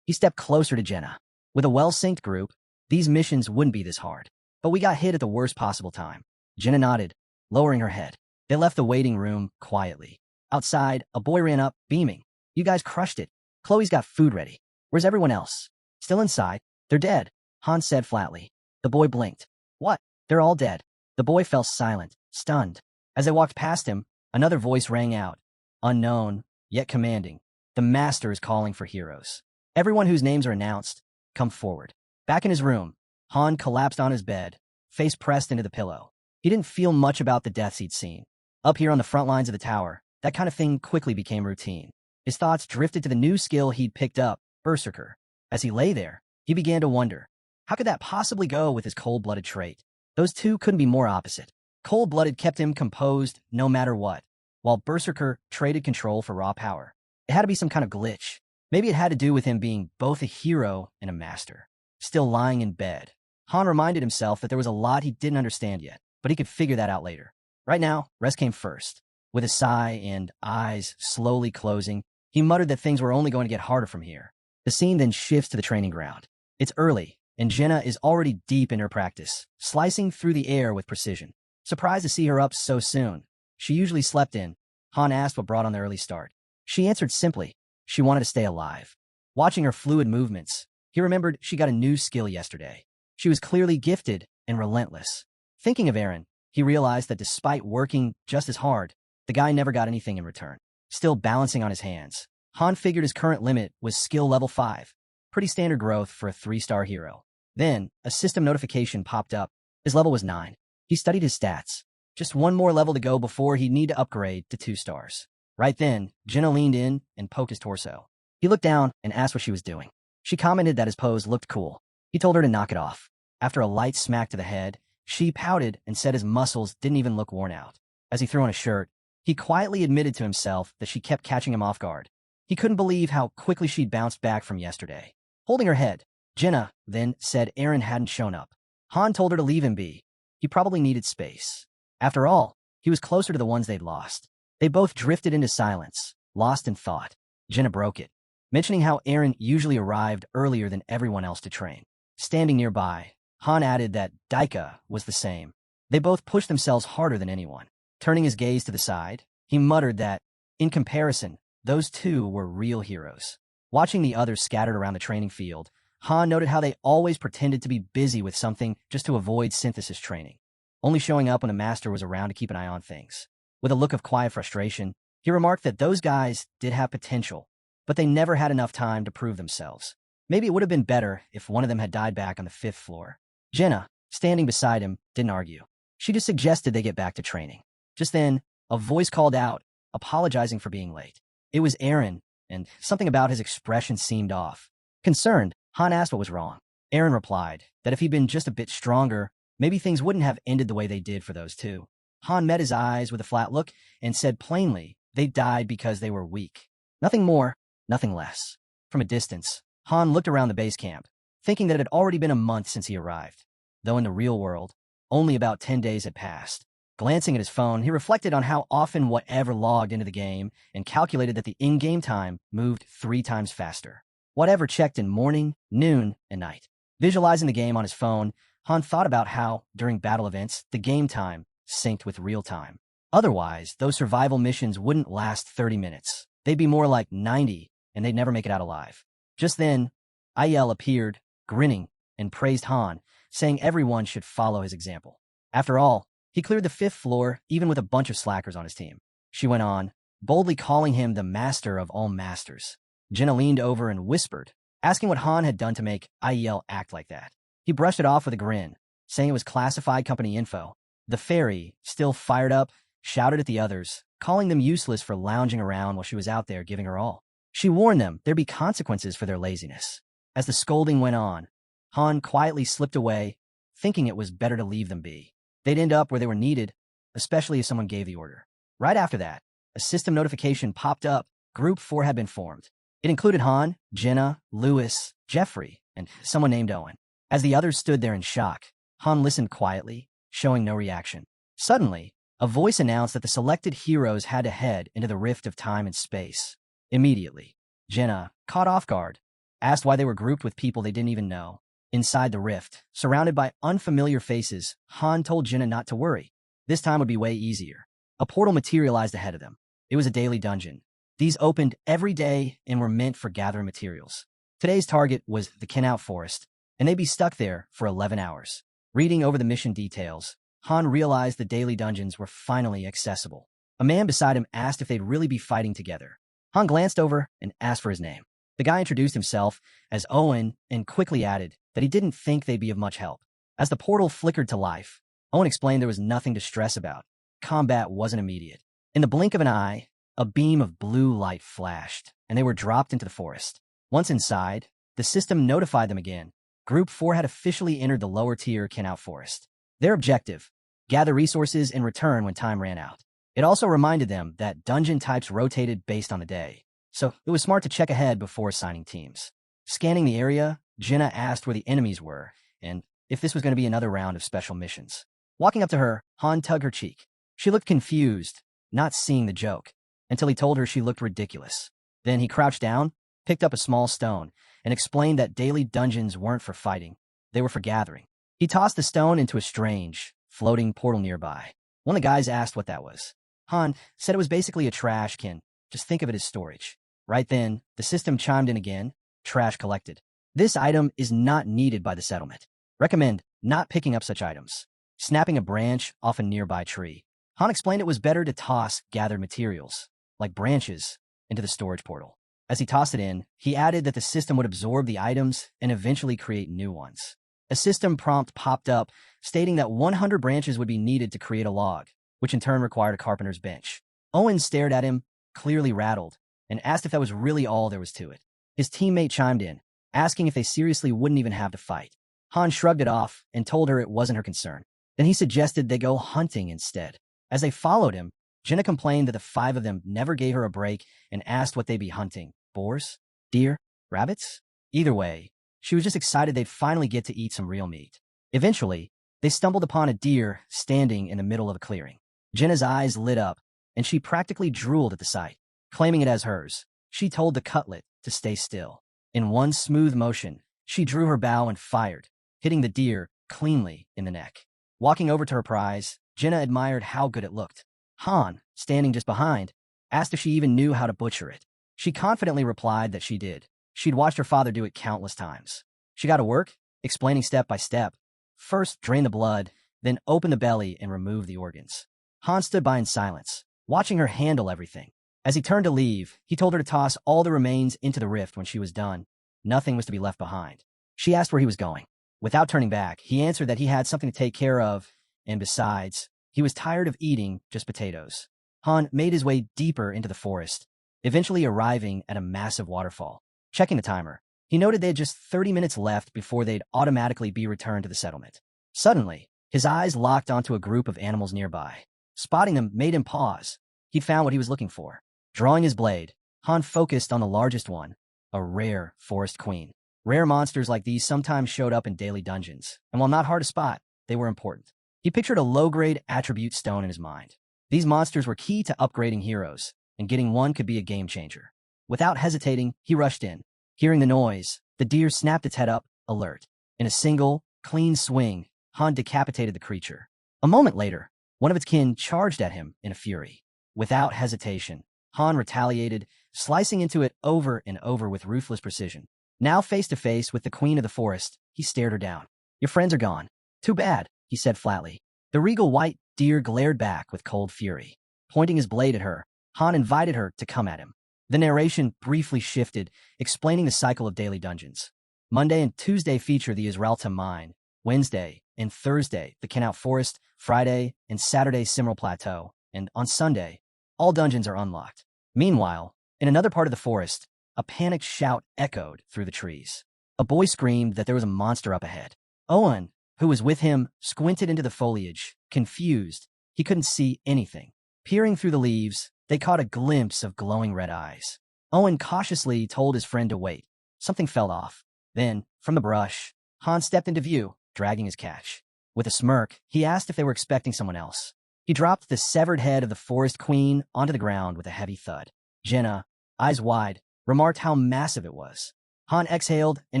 He stepped closer to Jenna. With a well-synced group, these missions wouldn't be this hard. But we got hit at the worst possible time. Jenna nodded, lowering her head. They left the waiting room quietly. Outside, a boy ran up, beaming. You guys crushed it. Chloe's got food ready. Where's everyone else? Still inside. They're dead, Han said flatly. The boy blinked. What? They're all dead. The boy fell silent, stunned. As they walked past him, another voice rang out. Unknown, yet commanding. The master is calling for heroes. Everyone whose names are announced, come forward. Back in his room, Han collapsed on his bed, face pressed into the pillow. He didn't feel much about the deaths he'd seen. Up here on the front lines of the tower, that kind of thing quickly became routine. His thoughts drifted to the new skill he'd picked up, Berserker. As he lay there, he began to wonder, how could that possibly go with his cold-blooded trait? Those two couldn't be more opposite. Cold-blooded kept him composed no matter what, while Berserker traded control for raw power. It had to be some kind of glitch. Maybe it had to do with him being both a hero and a master. Still lying in bed, Han reminded himself that there was a lot he didn't understand yet, but he could figure that out later. Right now, rest came first. With a sigh and eyes slowly closing, he muttered that things were only going to get harder from here. The scene then shifts to the training ground. It's early, and Jenna is already deep in her practice, slicing through the air with precision. Surprised to see her up so soon. She usually slept in. Han asked what brought on the early start. She answered simply, she wanted to stay alive. Watching her fluid movements, he remembered she got a new skill yesterday. She was clearly gifted and relentless. Thinking of Eren, he realized that despite working just as hard, the guy never got anything in return. Still balancing on his hands, Han figured his current limit was skill level 5. Pretty standard growth for a 3-star hero. Then, a system notification popped up. His level was 9. He studied his stats. Just one more level to go before he'd need to upgrade to 2 stars. Right then, Jenna leaned in and poked his torso. He looked down and asked what she was doing. She commented that his pose looked cool. He told her to knock it off. After a light smack to the head, she pouted and said his muscles didn't even look worn out. As he threw on a shirt, he quietly admitted to himself that she kept catching him off guard. He couldn't believe how quickly she'd bounced back from yesterday. Holding her head, Jenna then said Eren hadn't shown up. Han told her to leave him be. He probably needed space. After all, he was closer to the ones they'd lost. They both drifted into silence, lost in thought. Jenna broke it, mentioning how Eren usually arrived earlier than everyone else to train. Standing nearby, Han added that Daika was the same. They both pushed themselves harder than anyone. Turning his gaze to the side, he muttered that, in comparison, those two were real heroes. Watching the others scattered around the training field, Han noted how they always pretended to be busy with something just to avoid synthesis training, only showing up when the master was around to keep an eye on things. With a look of quiet frustration, he remarked that those guys did have potential, but they never had enough time to prove themselves. Maybe it would have been better if one of them had died back on the 5th floor. Jenna, standing beside him, didn't argue. She just suggested they get back to training. Just then, a voice called out, apologizing for being late. It was Eren, and something about his expression seemed off. Concerned, Han asked what was wrong. Eren replied that if he'd been just a bit stronger, maybe things wouldn't have ended the way they did for those two. Han met his eyes with a flat look and said plainly they died because they were weak. Nothing more, nothing less. From a distance, Han looked around the base camp, thinking that it had already been a month since he arrived. Though in the real world, only about 10 days had passed. Glancing at his phone, he reflected on how often whatever logged into the game and calculated that the in-game time moved 3 times faster. Whatever checked in morning, noon, and night. Visualizing the game on his phone, Han thought about how, during battle events, the game time synced with real time. Otherwise, those survival missions wouldn't last 30 minutes. They'd be more like 90, and they'd never make it out alive. Just then, Aiel appeared, grinning, and praised Han, saying everyone should follow his example. After all, he cleared the 5th floor, even with a bunch of slackers on his team. She went on, boldly calling him the master of all masters. Jenna leaned over and whispered, asking what Han had done to make Aiel act like that. He brushed it off with a grin, saying it was classified company info. The fairy, still fired up, shouted at the others, calling them useless for lounging around while she was out there giving her all. She warned them there'd be consequences for their laziness. As the scolding went on, Han quietly slipped away, thinking it was better to leave them be. They'd end up where they were needed, especially if someone gave the order. Right after that, a system notification popped up. Group 4 had been formed. It included Han, Jenna, Lewis, Jeffrey, and someone named Owen. As the others stood there in shock, Han listened quietly, showing no reaction. Suddenly, a voice announced that the selected heroes had to head into the rift of time and space. Immediately, Jenna, caught off guard, asked why they were grouped with people they didn't even know. Inside the rift, surrounded by unfamiliar faces, Han told Jenna not to worry. This time would be way easier. A portal materialized ahead of them. It was a daily dungeon. These opened every day and were meant for gathering materials. Today's target was the Kenout Forest, and they'd be stuck there for 11 hours. Reading over the mission details, Han realized the daily dungeons were finally accessible. A man beside him asked if they'd really be fighting together. Han glanced over and asked for his name. The guy introduced himself as Owen and quickly added that he didn't think they'd be of much help. As the portal flickered to life, Owen explained there was nothing to stress about. Combat wasn't immediate. In the blink of an eye, a beam of blue light flashed, and they were dropped into the forest. Once inside, the system notified them again. Group 4 had officially entered the lower-tier Kenout Forest. Their objective, gather resources and return when time ran out. It also reminded them that dungeon types rotated based on the day, so it was smart to check ahead before assigning teams. Scanning the area, Jenna asked where the enemies were, and if this was going to be another round of special missions. Walking up to her, Han tugged her cheek. She looked confused, not seeing the joke, until he told her she looked ridiculous. Then he crouched down, picked up a small stone, and explained that daily dungeons weren't for fighting. They were for gathering. He tossed the stone into a strange, floating portal nearby. One of the guys asked what that was. Han said it was basically a trash can. Just think of it as storage. Right then, the system chimed in again. Trash collected. This item is not needed by the settlement. Recommend not picking up such items. Snapping a branch off a nearby tree, Han explained it was better to toss gathered materials, like branches, into the storage portal. As he tossed it in, he added that the system would absorb the items and eventually create new ones. A system prompt popped up stating that 100 branches would be needed to create a log, which in turn required a carpenter's bench. Owen stared at him, clearly rattled, and asked if that was really all there was to it. His teammate chimed in, asking if they seriously wouldn't even have to fight. Han shrugged it off and told her it wasn't her concern. Then he suggested they go hunting instead. As they followed him, Jenna complained that the 5 of them never gave her a break and asked what they'd be hunting. Boars? Deer? Rabbits? Either way, she was just excited they'd finally get to eat some real meat. Eventually, they stumbled upon a deer standing in the middle of a clearing. Jenna's eyes lit up, and she practically drooled at the sight. Claiming it as hers, she told the cutlet to stay still. In one smooth motion, she drew her bow and fired, hitting the deer cleanly in the neck. Walking over to her prize, Jenna admired how good it looked. Han, standing just behind, asked if she even knew how to butcher it. She confidently replied that she did. She'd watched her father do it countless times. She got to work, explaining step by step. First, drain the blood, then open the belly and remove the organs. Han stood by in silence, watching her handle everything. As he turned to leave, he told her to toss all the remains into the rift when she was done. Nothing was to be left behind. She asked where he was going. Without turning back, he answered that he had something to take care of, and besides, he was tired of eating just potatoes. Han made his way deeper into the forest, eventually arriving at a massive waterfall. Checking the timer, he noted they had just 30 minutes left before they'd automatically be returned to the settlement. Suddenly, his eyes locked onto a group of animals nearby. Spotting them made him pause. He'd found what he was looking for. Drawing his blade, Han focused on the largest one, a rare forest queen. Rare monsters like these sometimes showed up in daily dungeons, and while not hard to spot, they were important. He pictured a low-grade attribute stone in his mind. These monsters were key to upgrading heroes, and getting one could be a game-changer. Without hesitating, he rushed in. Hearing the noise, the deer snapped its head up, alert. In a single, clean swing, Han decapitated the creature. A moment later, one of its kin charged at him in a fury. Without hesitation, Han retaliated, slicing into it over and over with ruthless precision. Now face to face with the queen of the forest, he stared her down. "Your friends are gone." "Too bad," he said flatly. The regal white deer glared back with cold fury. Pointing his blade at her, Han invited her to come at him. The narration briefly shifted, explaining the cycle of daily dungeons. Monday and Tuesday feature the Israelita Mine. Wednesday and Thursday, the Kenout Forest. Friday and Saturday, Simral Plateau. And on Sunday, all dungeons are unlocked. Meanwhile, in another part of the forest, a panicked shout echoed through the trees. A boy screamed that there was a monster up ahead. Owen, who was with him, squinted into the foliage, confused. He couldn't see anything. Peering through the leaves, they caught a glimpse of glowing red eyes. Owen cautiously told his friend to wait. Something fell off. Then, from the brush, Han stepped into view, dragging his catch. With a smirk, he asked if they were expecting someone else. He dropped the severed head of the forest queen onto the ground with a heavy thud. Jenna, eyes wide, remarked how massive it was. Han exhaled and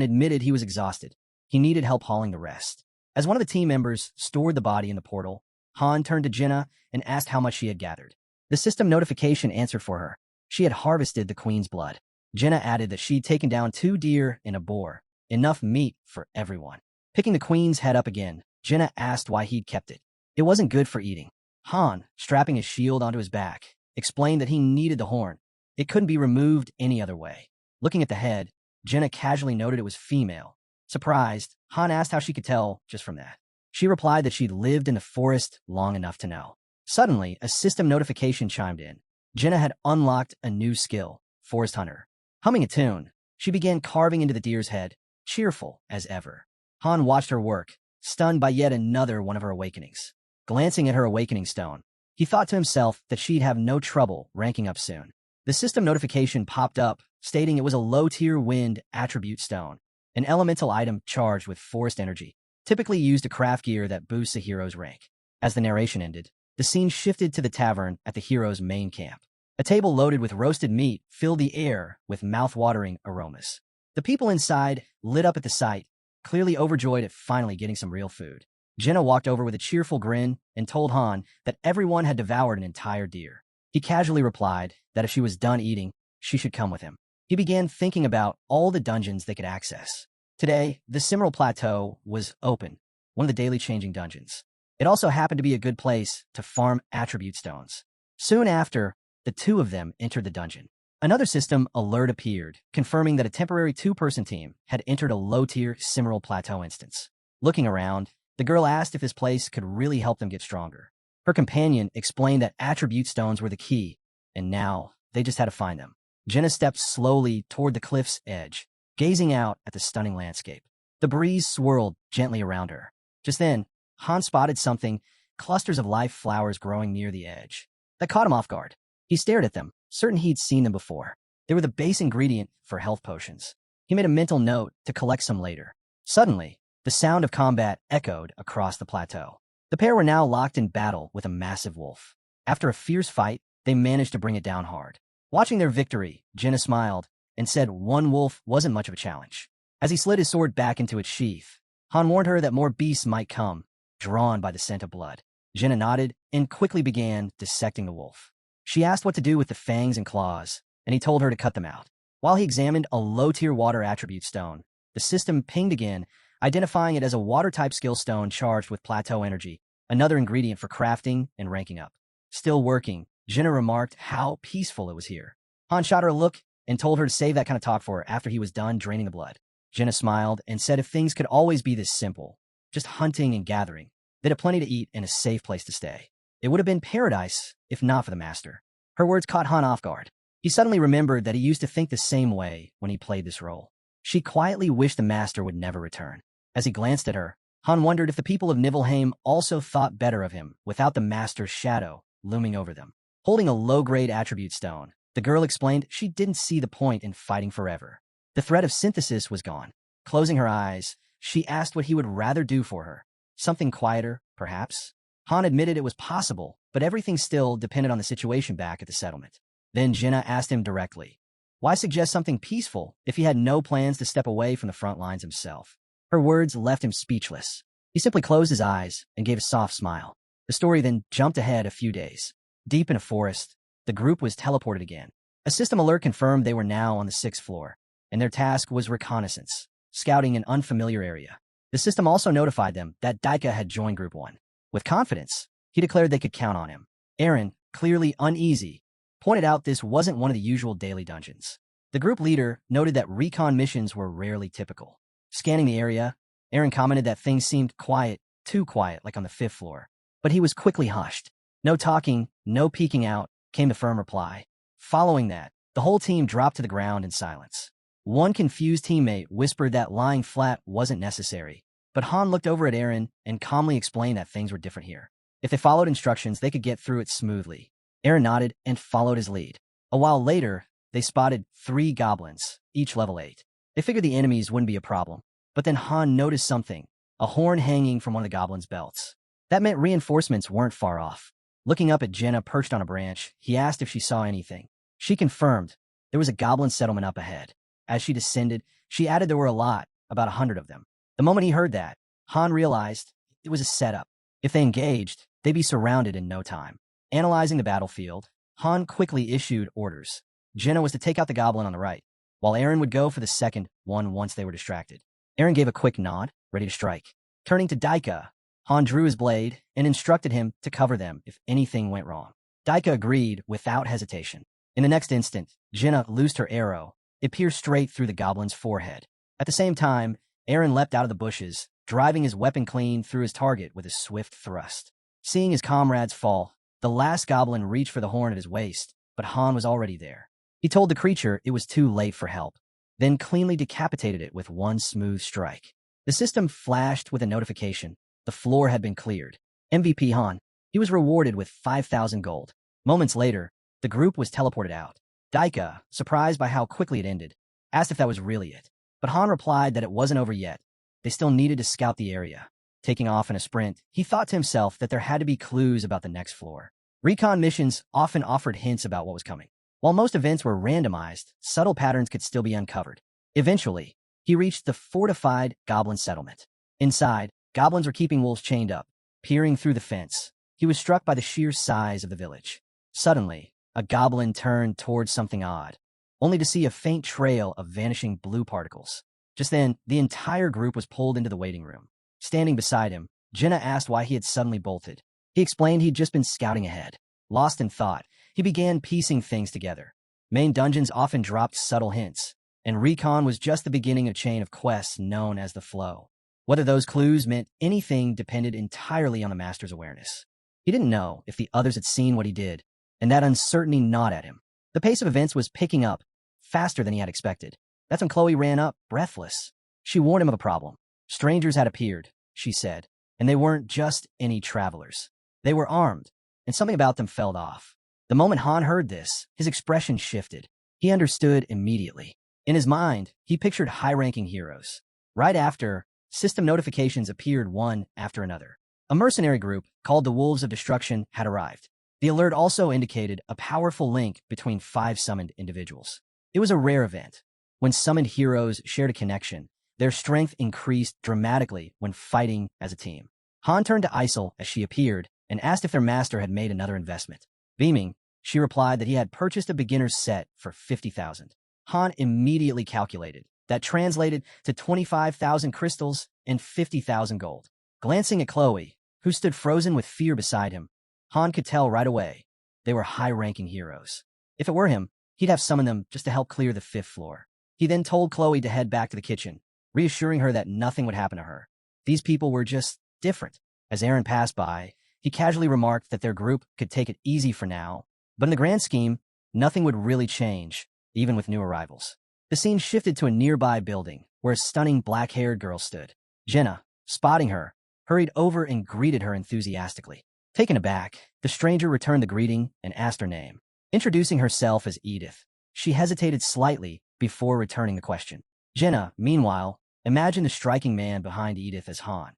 admitted he was exhausted. He needed help hauling the rest. As one of the team members stored the body in the portal, Han turned to Jenna and asked how much she had gathered. The system notification answered for her. She had harvested the queen's blood. Jenna added that she'd taken down 2 deer and a boar, enough meat for everyone. Picking the queen's head up again, Jenna asked why he'd kept it. It wasn't good for eating. Han, strapping his shield onto his back, explained that he needed the horn. It couldn't be removed any other way. Looking at the head, Jenna casually noted it was female. Surprised, Han asked how she could tell just from that. She replied that she'd lived in the forest long enough to know. Suddenly, a system notification chimed in. Jenna had unlocked a new skill, Forest Hunter. Humming a tune, she began carving into the deer's head, cheerful as ever. Han watched her work, stunned by yet another one of her awakenings. Glancing at her awakening stone, he thought to himself that she'd have no trouble ranking up soon. The system notification popped up, stating it was a low-tier wind attribute stone, an elemental item charged with forest energy, typically used to craft gear that boosts a hero's rank. As the narration ended, the scene shifted to the tavern at the hero's main camp. A table loaded with roasted meat filled the air with mouth-watering aromas. The people inside lit up at the sight, clearly overjoyed at finally getting some real food. Jenna walked over with a cheerful grin and told Han that everyone had devoured an entire deer. He casually replied that if she was done eating, she should come with him. He began thinking about all the dungeons they could access. Today, the Simral Plateau was open, one of the daily changing dungeons. It also happened to be a good place to farm attribute stones. Soon after, the two of them entered the dungeon. Another system alert appeared, confirming that a temporary 2-person team had entered a low-tier Simral Plateau instance. Looking around, the girl asked if this place could really help them get stronger. Her companion explained that attribute stones were the key, and now they just had to find them. Jenna stepped slowly toward the cliff's edge, gazing out at the stunning landscape. The breeze swirled gently around her. Just then, Han spotted something, clusters of live flowers growing near the edge. That caught him off guard. He stared at them, certain he'd seen them before. They were the base ingredient for health potions. He made a mental note to collect some later. Suddenly, the sound of combat echoed across the plateau. The pair were now locked in battle with a massive wolf. After a fierce fight, they managed to bring it down hard. Watching their victory, Jenna smiled and said one wolf wasn't much of a challenge. As he slid his sword back into its sheath, Han warned her that more beasts might come, drawn by the scent of blood. Jenna nodded and quickly began dissecting the wolf. She asked what to do with the fangs and claws, and he told her to cut them out. While he examined a low-tier water attribute stone, the system pinged again, identifying it as a water-type skill stone charged with plateau energy, another ingredient for crafting and ranking up. Still working, Jenna remarked how peaceful it was here. Han shot her a look and told her to save that kind of talk for her after he was done draining the blood. Jenna smiled and said if things could always be this simple, just hunting and gathering, they'd have plenty to eat and a safe place to stay. It would have been paradise if not for the master. Her words caught Han off guard. He suddenly remembered that he used to think the same way when he played this role. She quietly wished the master would never return. As he glanced at her, Han wondered if the people of Nibelheim also thought better of him without the master's shadow looming over them. Holding a low-grade attribute stone, the girl explained she didn't see the point in fighting forever. The threat of synthesis was gone. Closing her eyes, she asked what he would rather do for her. Something quieter, perhaps? Han admitted it was possible, but everything still depended on the situation back at the settlement. Then Jenna asked him directly, why suggest something peaceful if he had no plans to step away from the front lines himself? Her words left him speechless. He simply closed his eyes and gave a soft smile. The story then jumped ahead a few days. Deep in a forest, the group was teleported again. A system alert confirmed they were now on the 6th floor, and their task was reconnaissance, scouting an unfamiliar area. The system also notified them that Daika had joined Group 1. With confidence, he declared they could count on him. Aaron, clearly uneasy, pointed out this wasn't one of the usual daily dungeons. The group leader noted that recon missions were rarely typical. Scanning the area, Aaron commented that things seemed quiet, too quiet, like on the 5th floor. But he was quickly hushed. No talking, no peeking out, came the firm reply. Following that, the whole team dropped to the ground in silence. One confused teammate whispered that lying flat wasn't necessary, but Han looked over at Aaron and calmly explained that things were different here. If they followed instructions, they could get through it smoothly. Aaron nodded and followed his lead. A while later, they spotted 3 goblins, each level 8. They figured the enemies wouldn't be a problem, but then Han noticed something, a horn hanging from one of the goblins' belts. That meant reinforcements weren't far off. Looking up at Jenna perched on a branch, he asked if she saw anything. She confirmed there was a goblin settlement up ahead. As she descended, she added there were a lot, about 100 of them. The moment he heard that, Han realized it was a setup. If they engaged, they'd be surrounded in no time. Analyzing the battlefield, Han quickly issued orders. Jenna was to take out the goblin on the right, while Aaron would go for the second one once they were distracted. Aaron gave a quick nod, ready to strike. Turning to Daika, Han drew his blade and instructed him to cover them if anything went wrong. Daika agreed without hesitation. In the next instant, Jenna loosed her arrow. It pierced straight through the goblin's forehead. At the same time, Aaron leapt out of the bushes, driving his weapon clean through his target with a swift thrust. Seeing his comrades fall, the last goblin reached for the horn at his waist, but Han was already there. He told the creature it was too late for help, then cleanly decapitated it with one smooth strike. The system flashed with a notification. The floor had been cleared. MVP Han. He was rewarded with 5,000 gold. Moments later, the group was teleported out. Daika, surprised by how quickly it ended, asked if that was really it. But Han replied that it wasn't over yet. They still needed to scout the area. Taking off in a sprint, he thought to himself that there had to be clues about the next floor. Recon missions often offered hints about what was coming. While most events were randomized, subtle patterns could still be uncovered. Eventually, he reached the fortified goblin settlement. Inside, goblins were keeping wolves chained up. Peering through the fence, he was struck by the sheer size of the village. Suddenly, a goblin turned towards something odd, only to see a faint trail of vanishing blue particles. Just then, the entire group was pulled into the waiting room. Standing beside him, Jenna asked why he had suddenly bolted. He explained he'd just been scouting ahead. Lost in thought, he began piecing things together. Main dungeons often dropped subtle hints, and Recon was just the beginning of a chain of quests known as the Flow. Whether those clues meant anything depended entirely on the Master's awareness. He didn't know if the others had seen what he did, and that uncertainty gnawed at him. The pace of events was picking up, faster than he had expected. That's when Chloe ran up, breathless. She warned him of a problem. Strangers had appeared, she said, and they weren't just any travelers. They were armed, and something about them felt off. The moment Han heard this, his expression shifted. He understood immediately. In his mind, he pictured high-ranking heroes. Right after, system notifications appeared one after another. A mercenary group, called the Wolves of Destruction, had arrived. The alert also indicated a powerful link between 5 summoned individuals. It was a rare event. When summoned heroes shared a connection, their strength increased dramatically when fighting as a team. Han turned to Isel as she appeared and asked if their master had made another investment. Beaming, she replied that he had purchased a beginner's set for 50,000. Han immediately calculated. That translated to 25,000 crystals and 50,000 gold. Glancing at Chloe, who stood frozen with fear beside him, Han could tell right away they were high-ranking heroes. If it were him, he'd have summoned them just to help clear the 5th floor. He then told Chloe to head back to the kitchen, reassuring her that nothing would happen to her. These people were just different. As Aaron passed by, he casually remarked that their group could take it easy for now, but in the grand scheme, nothing would really change, even with new arrivals. The scene shifted to a nearby building, where a stunning black-haired girl stood. Jenna, spotting her, hurried over and greeted her enthusiastically. Taken aback, the stranger returned the greeting and asked her name. Introducing herself as Edith, she hesitated slightly before returning the question. Jenna, meanwhile, imagined the striking man behind Edith as Han.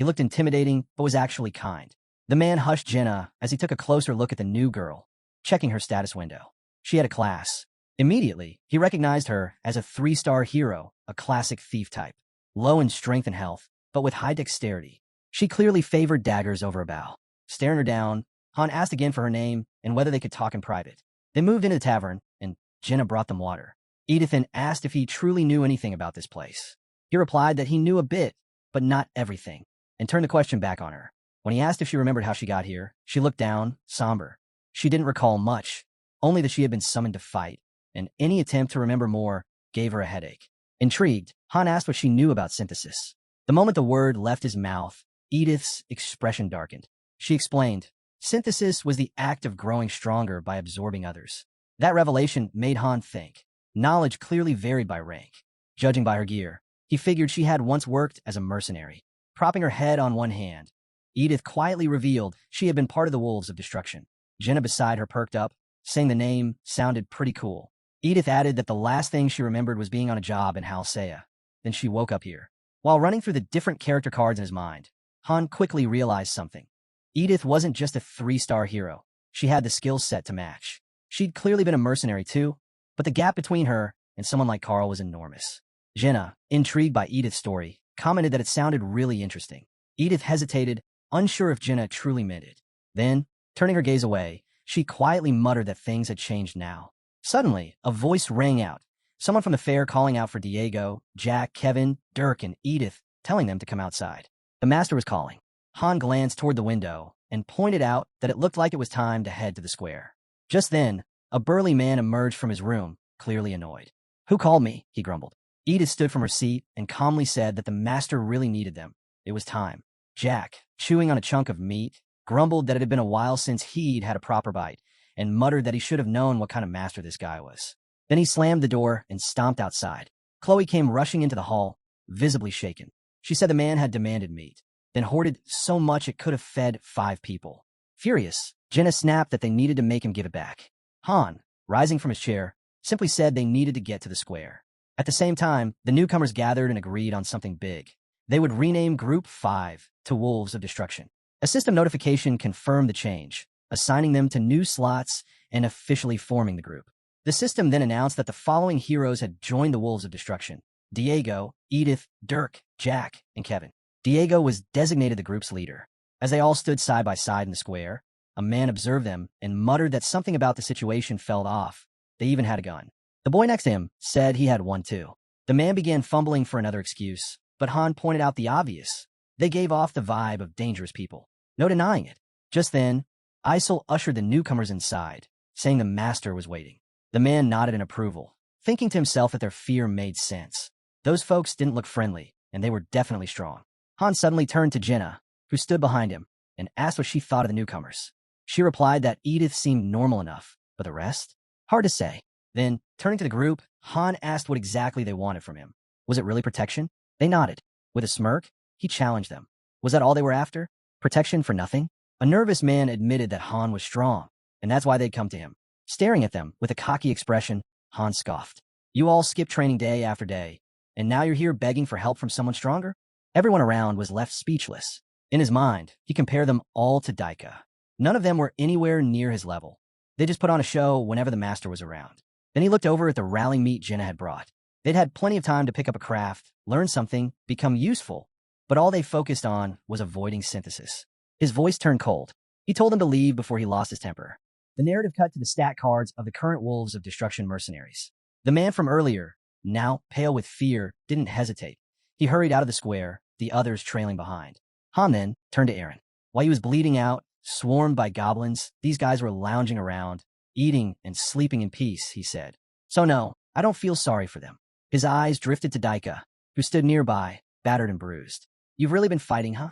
He looked intimidating, but was actually kind. The man hushed Jenna as he took a closer look at the new girl, checking her status window. She had a class. Immediately, he recognized her as a 3-star hero, a classic thief type. Low in strength and health, but with high dexterity. She clearly favored daggers over a bow. Staring her down, Han asked again for her name and whether they could talk in private. They moved into the tavern, and Jenna brought them water. Edith then asked if he truly knew anything about this place. He replied that he knew a bit, but not everything, and turned the question back on her. When he asked if she remembered how she got here, she looked down, somber. She didn't recall much, only that she had been summoned to fight, and any attempt to remember more gave her a headache. Intrigued, Han asked what she knew about synthesis. The moment the word left his mouth, Edith's expression darkened. She explained, synthesis was the act of growing stronger by absorbing others. That revelation made Han think. Knowledge clearly varied by rank. Judging by her gear, he figured she had once worked as a mercenary. Propping her head on one hand, Edith quietly revealed she had been part of the Wolves of Destruction. Jenna beside her perked up, saying the name sounded pretty cool. Edith added that the last thing she remembered was being on a job in Halcea. Then she woke up here. While running through the different character cards in his mind, Han quickly realized something. Edith wasn't just a 3-star hero. She had the skill set to match. She'd clearly been a mercenary too, but the gap between her and someone like Carl was enormous. Jenna, intrigued by Edith's story, commented that it sounded really interesting. Edith hesitated, unsure if Jenna truly meant it. Then, turning her gaze away, she quietly muttered that things had changed now. Suddenly, a voice rang out, someone from the fair calling out for Diego, Jack, Kevin, Dirk, and Edith, telling them to come outside. The master was calling. Han glanced toward the window and pointed out that it looked like it was time to head to the square. Just then, a burly man emerged from his room, clearly annoyed. "Who called me?" he grumbled. Edith stood from her seat and calmly said that the master really needed them. It was time. Jack, chewing on a chunk of meat, grumbled that it had been a while since he'd had a proper bite, and muttered that he should have known what kind of master this guy was. Then he slammed the door and stomped outside. Chloe came rushing into the hall, visibly shaken. She said the man had demanded meat, then hoarded so much it could have fed 5 people. Furious, Jenna snapped that they needed to make him give it back. Han, rising from his chair, simply said they needed to get to the square. At the same time, the newcomers gathered and agreed on something big. They would rename Group 5 to Wolves of Destruction. A system notification confirmed the change, assigning them to new slots and officially forming the group. The system then announced that the following heroes had joined the Wolves of Destruction: Diego, Edith, Dirk, Jack, and Kevin. Diego was designated the group's leader. As they all stood side by side in the square, a man observed them and muttered that something about the situation felt off. They even had a gun. The boy next to him said he had one too. The man began fumbling for another excuse, but Han pointed out the obvious. They gave off the vibe of dangerous people. No denying it. Just then, Isel ushered the newcomers inside, saying the master was waiting. The man nodded in approval, thinking to himself that their fear made sense. Those folks didn't look friendly, and they were definitely strong. Han suddenly turned to Jenna, who stood behind him, and asked what she thought of the newcomers. She replied that Edith seemed normal enough, but the rest? Hard to say. Then, turning to the group, Han asked what exactly they wanted from him. Was it really protection? They nodded. With a smirk, he challenged them. Was that all they were after? Protection for nothing? A nervous man admitted that Han was strong, and that's why they'd come to him. Staring at them with a cocky expression, Han scoffed. You all skip training day after day, and now you're here begging for help from someone stronger? Everyone around was left speechless. In his mind, he compared them all to Daika. None of them were anywhere near his level. They just put on a show whenever the master was around. Then he looked over at the rallying meat Jenna had brought. They'd had plenty of time to pick up a craft, learn something, become useful, but all they focused on was avoiding synthesis. His voice turned cold. He told them to leave before he lost his temper. The narrative cut to the stat cards of the current Wolves of Destruction mercenaries. The man from earlier, now pale with fear, didn't hesitate. He hurried out of the square, the others trailing behind. Han then turned to Aaron. While he was bleeding out, swarmed by goblins, these guys were lounging around, eating and sleeping in peace, he said. So no, I don't feel sorry for them. His eyes drifted to Daika, who stood nearby, battered and bruised. You've really been fighting, huh?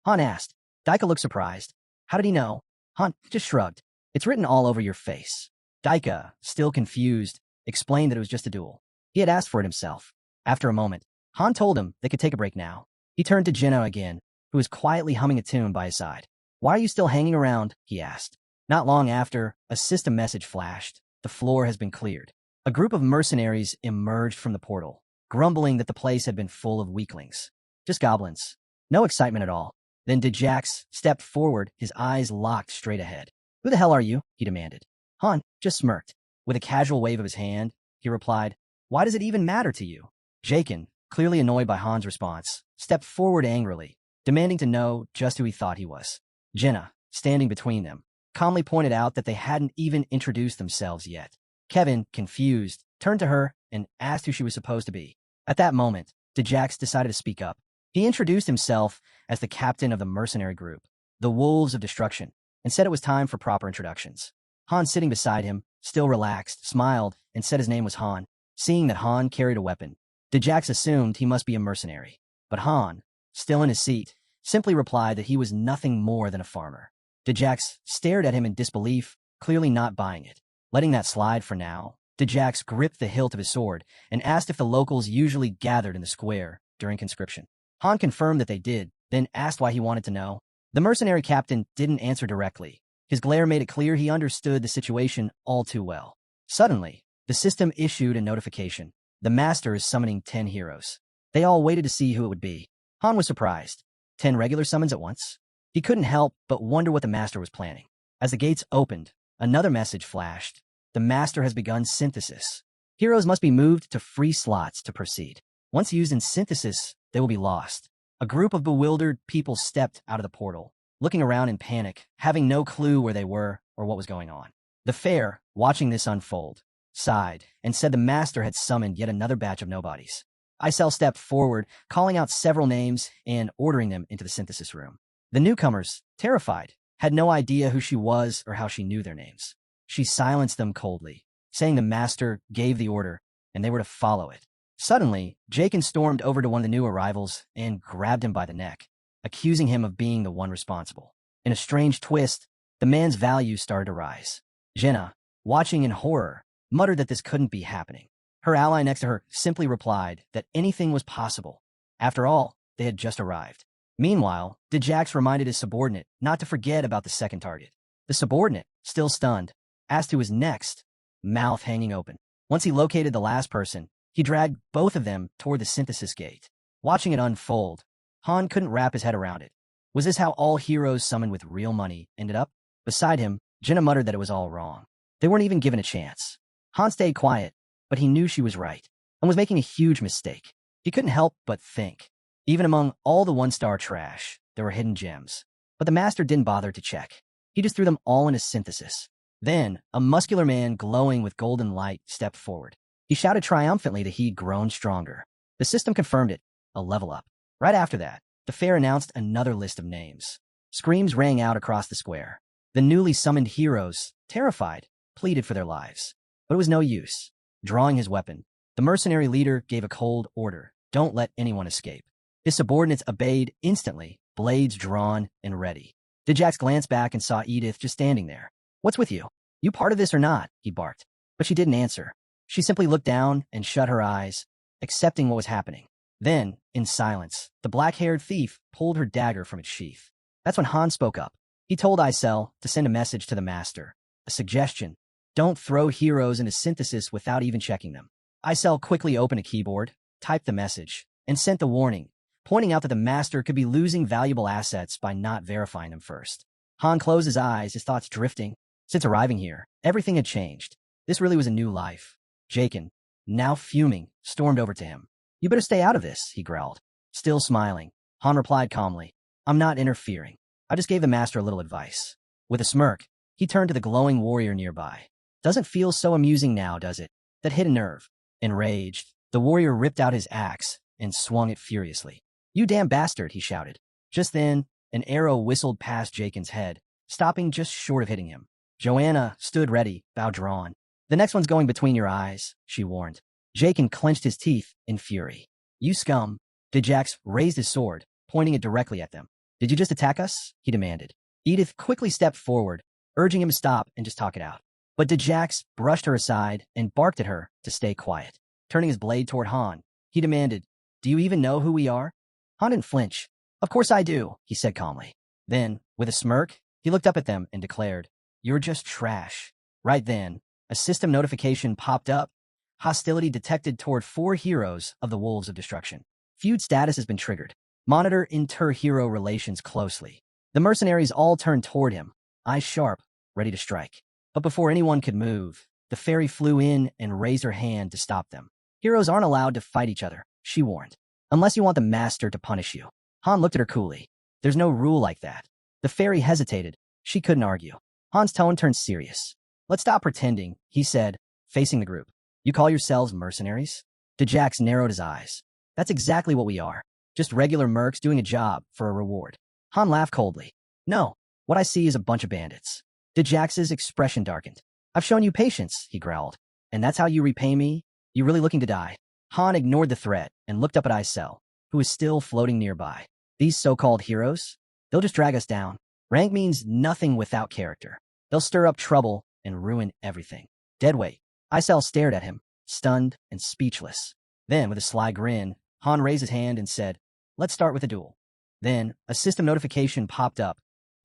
Han asked. Daika looked surprised. How did he know? Han just shrugged. It's written all over your face. Daika, still confused, explained that it was just a duel. He had asked for it himself. After a moment, Han told him they could take a break now. He turned to Jenna again, who was quietly humming a tune by his side. Why are you still hanging around? He asked. Not long after, a system message flashed. The floor has been cleared. A group of mercenaries emerged from the portal, grumbling that the place had been full of weaklings. Just goblins. No excitement at all. Then Djax stepped forward, his eyes locked straight ahead. Who the hell are you? He demanded. Han just smirked. With a casual wave of his hand, he replied, Why does it even matter to you? Jaken, clearly annoyed by Han's response, stepped forward angrily, demanding to know just who he thought he was. Jenna, standing between them, calmly pointed out that they hadn't even introduced themselves yet. Kevin, confused, turned to her and asked who she was supposed to be. At that moment, Djax decided to speak up. He introduced himself as the captain of the mercenary group, the Wolves of Destruction, and said it was time for proper introductions. Han, sitting beside him, still relaxed, smiled, and said his name was Han. Seeing that Han carried a weapon, Djax assumed he must be a mercenary. But Han, still in his seat, simply replied that he was nothing more than a farmer. Djax stared at him in disbelief, clearly not buying it. Letting that slide for now, Djax gripped the hilt of his sword and asked if the locals usually gathered in the square during conscription. Han confirmed that they did, then asked why he wanted to know. The mercenary captain didn't answer directly. His glare made it clear he understood the situation all too well. Suddenly, the system issued a notification. The master is summoning 10 heroes. They all waited to see who it would be. Han was surprised. 10 regular summons at once? He couldn't help but wonder what the master was planning. As the gates opened, another message flashed. The master has begun synthesis. Heroes must be moved to free slots to proceed. Once used in synthesis, they will be lost. A group of bewildered people stepped out of the portal, looking around in panic, having no clue where they were or what was going on. The fair, watching this unfold, sighed and said the master had summoned yet another batch of nobodies. Isel stepped forward, calling out several names and ordering them into the synthesis room. The newcomers, terrified, had no idea who she was or how she knew their names. She silenced them coldly, saying the master gave the order and they were to follow it. Suddenly, Jaken stormed over to one of the new arrivals and grabbed him by the neck, accusing him of being the one responsible. In a strange twist, the man's value started to rise. Jenna, watching in horror, muttered that this couldn't be happening. Her ally next to her simply replied that anything was possible. After all, they had just arrived. Meanwhile, Djax reminded his subordinate not to forget about the second target. The subordinate, still stunned, asked who was next, mouth hanging open. Once he located the last person, he dragged both of them toward the synthesis gate. Watching it unfold, Han couldn't wrap his head around it. Was this how all heroes summoned with real money ended up? Beside him, Jenna muttered that it was all wrong. They weren't even given a chance. Han stayed quiet, but he knew she was right, and was making a huge mistake. He couldn't help but think. Even among all the one-star trash, there were hidden gems. But the master didn't bother to check. He just threw them all into synthesis. Then, a muscular man glowing with golden light stepped forward. He shouted triumphantly that he'd grown stronger. The system confirmed it, a level up. Right after that, the fair announced another list of names. Screams rang out across the square. The newly summoned heroes, terrified, pleaded for their lives. But it was no use. Drawing his weapon, the mercenary leader gave a cold order. Don't let anyone escape. His subordinates obeyed instantly, blades drawn and ready. Djax glanced back and saw Edith just standing there. What's with you? You part of this or not? He barked. But she didn't answer. She simply looked down and shut her eyes, accepting what was happening. Then, in silence, the black-haired thief pulled her dagger from its sheath. That's when Han spoke up. He told Isel to send a message to the master. A suggestion. Don't throw heroes into synthesis without even checking them. Isel quickly opened a keyboard, typed the message, and sent the warning, pointing out that the master could be losing valuable assets by not verifying them first. Han closed his eyes, his thoughts drifting. Since arriving here, everything had changed. This really was a new life. Jaken, now fuming, stormed over to him. You better stay out of this, he growled. Still smiling, Han replied calmly, I'm not interfering. I just gave the master a little advice. With a smirk, he turned to the glowing warrior nearby. Doesn't feel so amusing now, does it? That hit a nerve. Enraged, the warrior ripped out his axe and swung it furiously. You damn bastard, he shouted. Just then, an arrow whistled past Jaken's head, stopping just short of hitting him. Joanna stood ready, bow drawn. The next one's going between your eyes, she warned. Jaken clenched his teeth in fury. You scum. Djax raised his sword, pointing it directly at them. Did you just attack us? He demanded. Edith quickly stepped forward, urging him to stop and just talk it out. But Djax brushed her aside and barked at her to stay quiet. Turning his blade toward Han, he demanded, Do you even know who we are? Han didn't flinch. Of course I do, he said calmly. Then, with a smirk, he looked up at them and declared, You're just trash. Right then, a system notification popped up. Hostility detected toward 4 heroes of the Wolves of Destruction. Feud status has been triggered. Monitor inter-hero relations closely. The mercenaries all turned toward him, eyes sharp, ready to strike. But before anyone could move, the fairy flew in and raised her hand to stop them. Heroes aren't allowed to fight each other, she warned. Unless you want the master to punish you. Han looked at her coolly. There's no rule like that. The fairy hesitated. She couldn't argue. Han's tone turned serious. Let's stop pretending, he said, facing the group. You call yourselves mercenaries? Djax narrowed his eyes. That's exactly what we are. Just regular mercs doing a job for a reward. Han laughed coldly. No, what I see is a bunch of bandits. Djax's expression darkened. I've shown you patience, he growled. And that's how you repay me? You really looking to die? Han ignored the threat and looked up at Isel, who was still floating nearby. These so-called heroes? They'll just drag us down. Rank means nothing without character. They'll stir up trouble and ruin everything. Deadweight. Isel stared at him, stunned and speechless. Then, with a sly grin, Han raised his hand and said, Let's start with a duel. Then, a system notification popped up.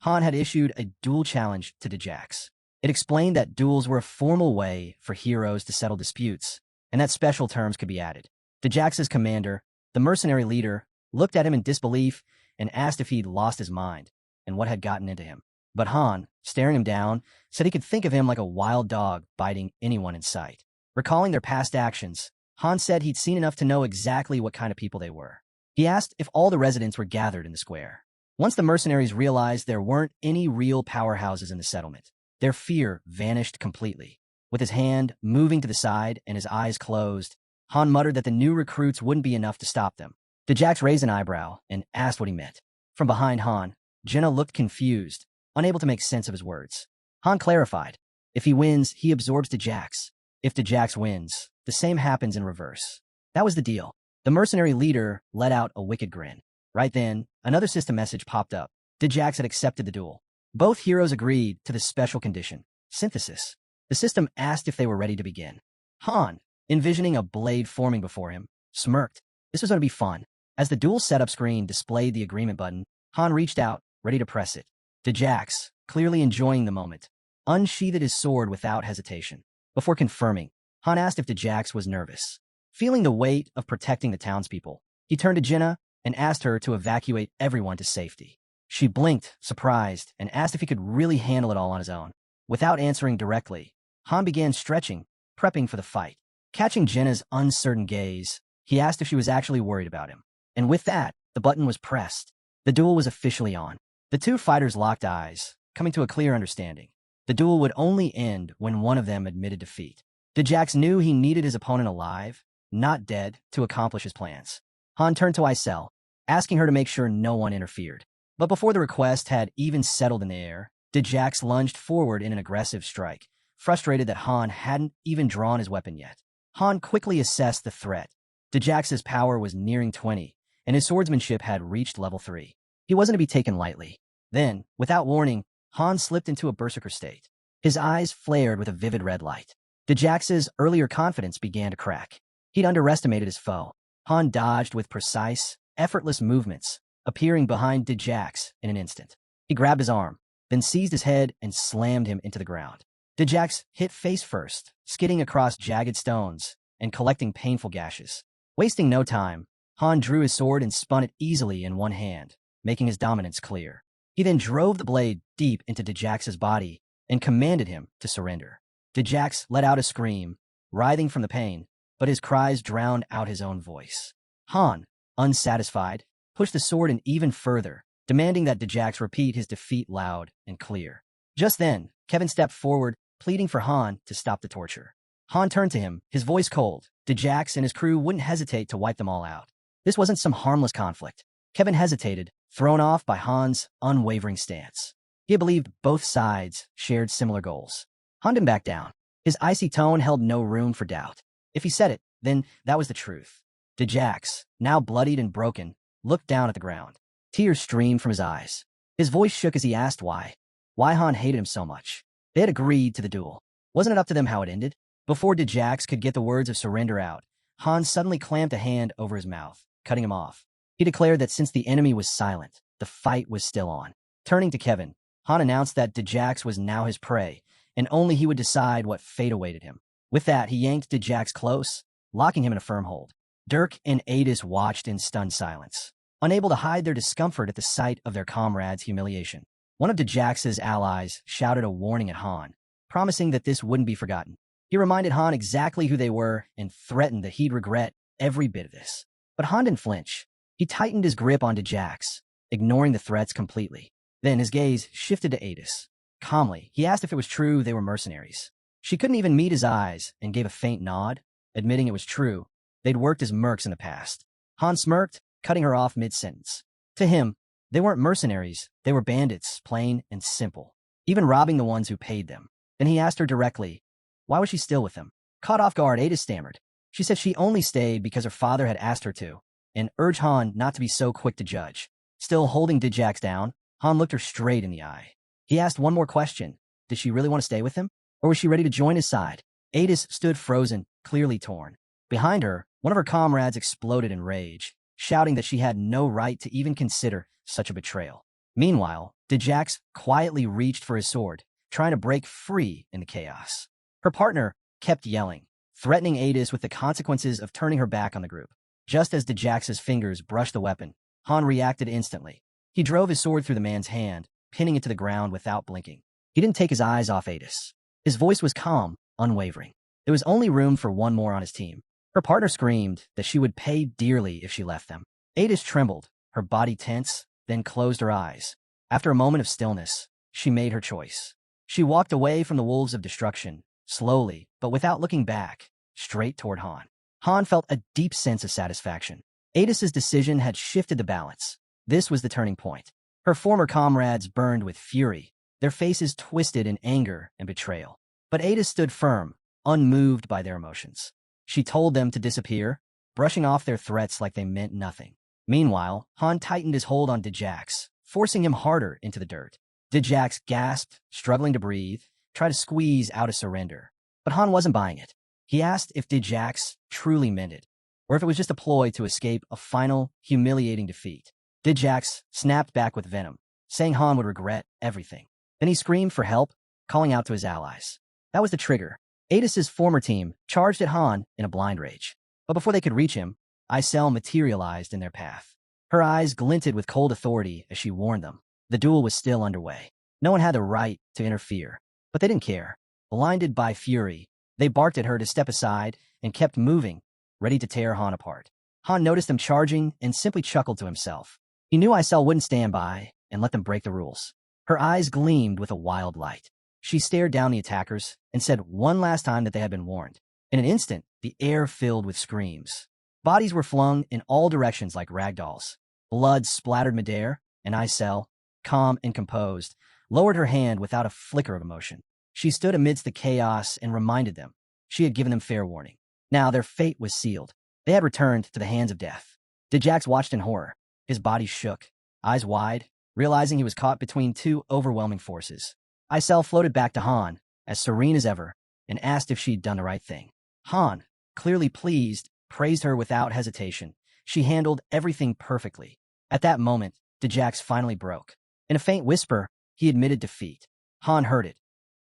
Han had issued a duel challenge to Djax. It explained that duels were a formal way for heroes to settle disputes, and that special terms could be added. Djax's commander, the mercenary leader, looked at him in disbelief and asked if he'd lost his mind and what had gotten into him. But Han, staring him down, said he could think of him like a wild dog biting anyone in sight. Recalling their past actions, Han said he'd seen enough to know exactly what kind of people they were. He asked if all the residents were gathered in the square. Once the mercenaries realized there weren't any real powerhouses in the settlement, their fear vanished completely. With his hand moving to the side and his eyes closed, Han muttered that the new recruits wouldn't be enough to stop them. Djax raised an eyebrow and asked what he meant. From behind Han, Jenna looked confused, unable to make sense of his words. Han clarified. If he wins, he absorbs Djax. If Djax wins, the same happens in reverse. That was the deal. The mercenary leader let out a wicked grin. Right then, another system message popped up. Djax had accepted the duel. Both heroes agreed to the special condition, synthesis. The system asked if they were ready to begin. Han, envisioning a blade forming before him, smirked. This was going to be fun. As the duel setup screen displayed the agreement button, Han reached out, ready to press it. Djax, clearly enjoying the moment, unsheathed his sword without hesitation. Before confirming, Han asked if Djax was nervous. Feeling the weight of protecting the townspeople, he turned to Jenna and asked her to evacuate everyone to safety. She blinked, surprised, and asked if he could really handle it all on his own. Without answering directly, Han began stretching, prepping for the fight. Catching Jenna's uncertain gaze, he asked if she was actually worried about him. And with that, the button was pressed. The duel was officially on. The two fighters locked eyes, coming to a clear understanding. The duel would only end when one of them admitted defeat. Djax knew he needed his opponent alive, not dead, to accomplish his plans. Han turned to Isel, asking her to make sure no one interfered. But before the request had even settled in the air, Djax lunged forward in an aggressive strike, frustrated that Han hadn't even drawn his weapon yet. Han quickly assessed the threat. Djax's power was nearing 20, and his swordsmanship had reached level 3. He wasn't to be taken lightly. Then, without warning, Han slipped into a berserker state. His eyes flared with a vivid red light. Djax's earlier confidence began to crack. He'd underestimated his foe. Han dodged with precise, effortless movements, appearing behind Djax in an instant. He grabbed his arm, then seized his head and slammed him into the ground. Djax hit face first, skidding across jagged stones and collecting painful gashes. Wasting no time, Han drew his sword and spun it easily in one hand, making his dominance clear. He then drove the blade deep into Djax's body and commanded him to surrender. Djax let out a scream, writhing from the pain, but his cries drowned out his own voice. Han, unsatisfied, pushed the sword in even further, demanding that Djax repeat his defeat loud and clear. Just then, Kevin stepped forward, pleading for Han to stop the torture. Han turned to him, his voice cold. Djax and his crew wouldn't hesitate to wipe them all out. This wasn't some harmless conflict. Kevin hesitated, thrown off by Han's unwavering stance. He believed both sides shared similar goals. Han didn't back down. His icy tone held no room for doubt. If he said it, then that was the truth. Djax, now bloodied and broken, looked down at the ground. Tears streamed from his eyes. His voice shook as he asked why. Why Han hated him so much. They had agreed to the duel. Wasn't it up to them how it ended? Before Djax could get the words of surrender out, Han suddenly clamped a hand over his mouth, cutting him off. He declared that since the enemy was silent, the fight was still on. Turning to Kevin, Han announced that Djax was now his prey, and only he would decide what fate awaited him. With that, he yanked Djax close, locking him in a firm hold. Dirk and Adis watched in stunned silence. unable to hide their discomfort at the sight of their comrades' humiliation. One of Djax's allies shouted a warning at Han, promising that this wouldn't be forgotten. He reminded Han exactly who they were and threatened that he'd regret every bit of this. But Han didn't flinch. He tightened his grip on Djax, ignoring the threats completely. Then his gaze shifted to Adis. Calmly, he asked if it was true they were mercenaries. She couldn't even meet his eyes and gave a faint nod, admitting it was true. They'd worked as mercs in the past. Han smirked, cutting her off mid-sentence. To him, they weren't mercenaries, they were bandits, plain and simple, even robbing the ones who paid them. Then he asked her directly, why was she still with them? Caught off guard, Adis stammered. She said she only stayed because her father had asked her to, and urged Han not to be so quick to judge. Still holding Djax down, Han looked her straight in the eye. He asked one more question. Did she really want to stay with him? Or was she ready to join his side? Adis stood frozen, clearly torn. Behind her, one of her comrades exploded in rage, shouting that she had no right to even consider such a betrayal. Meanwhile, Djax quietly reached for his sword, trying to break free in the chaos. Her partner kept yelling, threatening Adis with the consequences of turning her back on the group. Just as Djax's fingers brushed the weapon, Han reacted instantly. He drove his sword through the man's hand, pinning it to the ground without blinking. He didn't take his eyes off Adis. His voice was calm, unwavering. There was only room for one more on his team. Her partner screamed that she would pay dearly if she left them. Adis trembled, her body tense, then closed her eyes. After a moment of stillness, she made her choice. She walked away from the wolves of destruction, slowly, but without looking back, straight toward Han. Han felt a deep sense of satisfaction. Adis's decision had shifted the balance. This was the turning point. Her former comrades burned with fury, their faces twisted in anger and betrayal. But Adis stood firm, unmoved by their emotions. She told them to disappear, brushing off their threats like they meant nothing. Meanwhile, Han tightened his hold on Djax, forcing him harder into the dirt. Djax gasped, struggling to breathe, tried to squeeze out a surrender. But Han wasn't buying it. He asked if Djax truly meant it, or if it was just a ploy to escape a final, humiliating defeat. Djax snapped back with venom, saying Han would regret everything. Then he screamed for help, calling out to his allies. That was the trigger. Adis's former team charged at Han in a blind rage. But before they could reach him, Isel materialized in their path. Her eyes glinted with cold authority as she warned them. The duel was still underway. No one had the right to interfere, but they didn't care. Blinded by fury, they barked at her to step aside and kept moving, ready to tear Han apart. Han noticed them charging and simply chuckled to himself. He knew Isel wouldn't stand by and let them break the rules. Her eyes gleamed with a wild light. She stared down the attackers and said one last time that they had been warned. In an instant, the air filled with screams. Bodies were flung in all directions like ragdolls. Blood splattered midair, and Isel, calm and composed, lowered her hand without a flicker of emotion. She stood amidst the chaos and reminded them she had given them fair warning. Now their fate was sealed. They had returned to the hands of death. Djax watched in horror. His body shook, eyes wide, realizing he was caught between two overwhelming forces. Isel floated back to Han, as serene as ever, and asked if she'd done the right thing. Han, clearly pleased, praised her without hesitation. She handled everything perfectly. At that moment, Djax finally broke. In a faint whisper, he admitted defeat. Han heard it,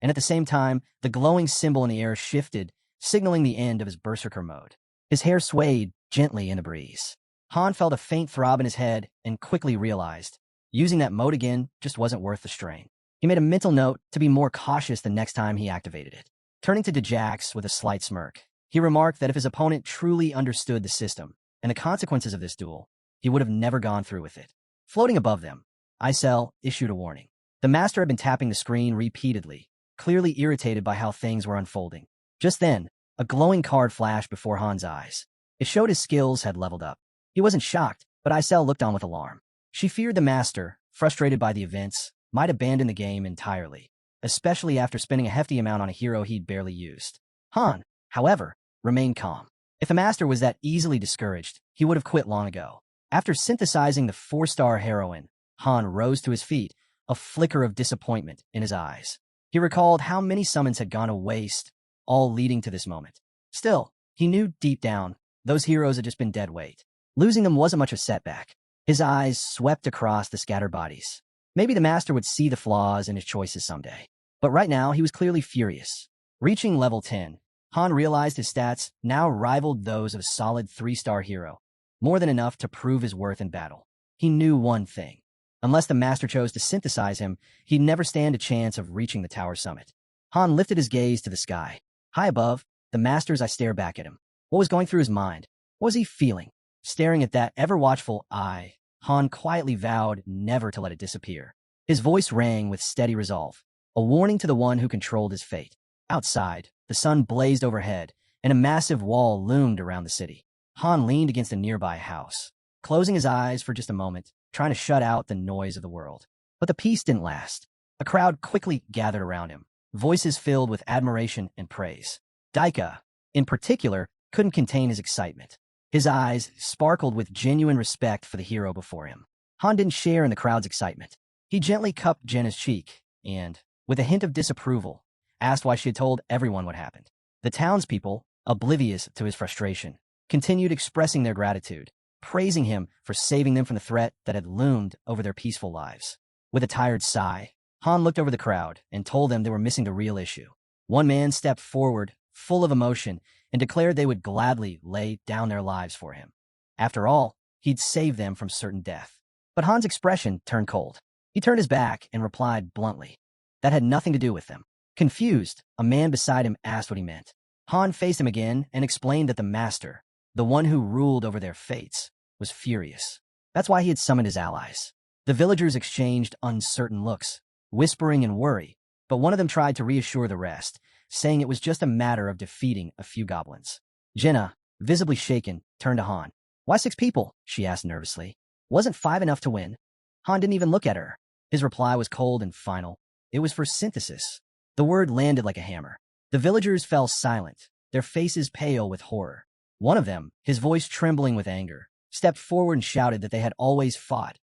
and at the same time, the glowing symbol in the air shifted, signaling the end of his berserker mode. His hair swayed gently in the breeze. Han felt a faint throb in his head and quickly realized using that mode again just wasn't worth the strain. He made a mental note to be more cautious the next time he activated it. Turning to Djax with a slight smirk, he remarked that if his opponent truly understood the system and the consequences of this duel, he would have never gone through with it. Floating above them, Isel issued a warning. The master had been tapping the screen repeatedly, clearly irritated by how things were unfolding. Just then, a glowing card flashed before Han's eyes. It showed his skills had leveled up. He wasn't shocked, but Isel looked on with alarm. She feared the master, frustrated by the events, might abandon the game entirely, especially after spending a hefty amount on a hero he'd barely used. Han, however, remained calm. If the master was that easily discouraged, he would have quit long ago. After synthesizing the 4-star heroine, Han rose to his feet, a flicker of disappointment in his eyes. He recalled how many summons had gone to waste, all leading to this moment. Still, he knew deep down, those heroes had just been dead weight. Losing them wasn't much of a setback. His eyes swept across the scattered bodies. Maybe the master would see the flaws in his choices someday. But right now, he was clearly furious. Reaching level 10, Han realized his stats now rivaled those of a solid 3-star hero, more than enough to prove his worth in battle. He knew one thing. Unless the master chose to synthesize him, he'd never stand a chance of reaching the tower summit. Han lifted his gaze to the sky. High above, the master's eye stared back at him. What was going through his mind? What was he feeling? Staring at that ever-watchful eye, Han quietly vowed never to let it disappear. His voice rang with steady resolve, a warning to the one who controlled his fate. Outside, the sun blazed overhead, and a massive wall loomed around the city. Han leaned against a nearby house, closing his eyes for just a moment, trying to shut out the noise of the world. But the peace didn't last. A crowd quickly gathered around him, voices filled with admiration and praise. Daika, in particular, couldn't contain his excitement. His eyes sparkled with genuine respect for the hero before him. Han didn't share in the crowd's excitement. He gently cupped Jenna's cheek and, with a hint of disapproval, asked why she had told everyone what happened. The townspeople, oblivious to his frustration, continued expressing their gratitude, praising him for saving them from the threat that had loomed over their peaceful lives. With a tired sigh, Han looked over the crowd and told them they were missing the real issue. One man stepped forward, full of emotion, and declared they would gladly lay down their lives for him. After all, he'd saved them from certain death. But Han's expression turned cold. He turned his back and replied bluntly, that had nothing to do with them. Confused, a man beside him asked what he meant. Han faced him again and explained that the master, the one who ruled over their fates, was furious. That's why he had summoned his allies. The villagers exchanged uncertain looks, whispering in worry, but one of them tried to reassure the rest, saying it was just a matter of defeating a few goblins. Jenna, visibly shaken, turned to Han. Why 6 people? She asked nervously. Wasn't 5 enough to win? Han didn't even look at her. His reply was cold and final. It was for synthesis. The word landed like a hammer. The villagers fell silent, their faces pale with horror. One of them, his voice trembling with anger, stepped forward and shouted that they had always fought,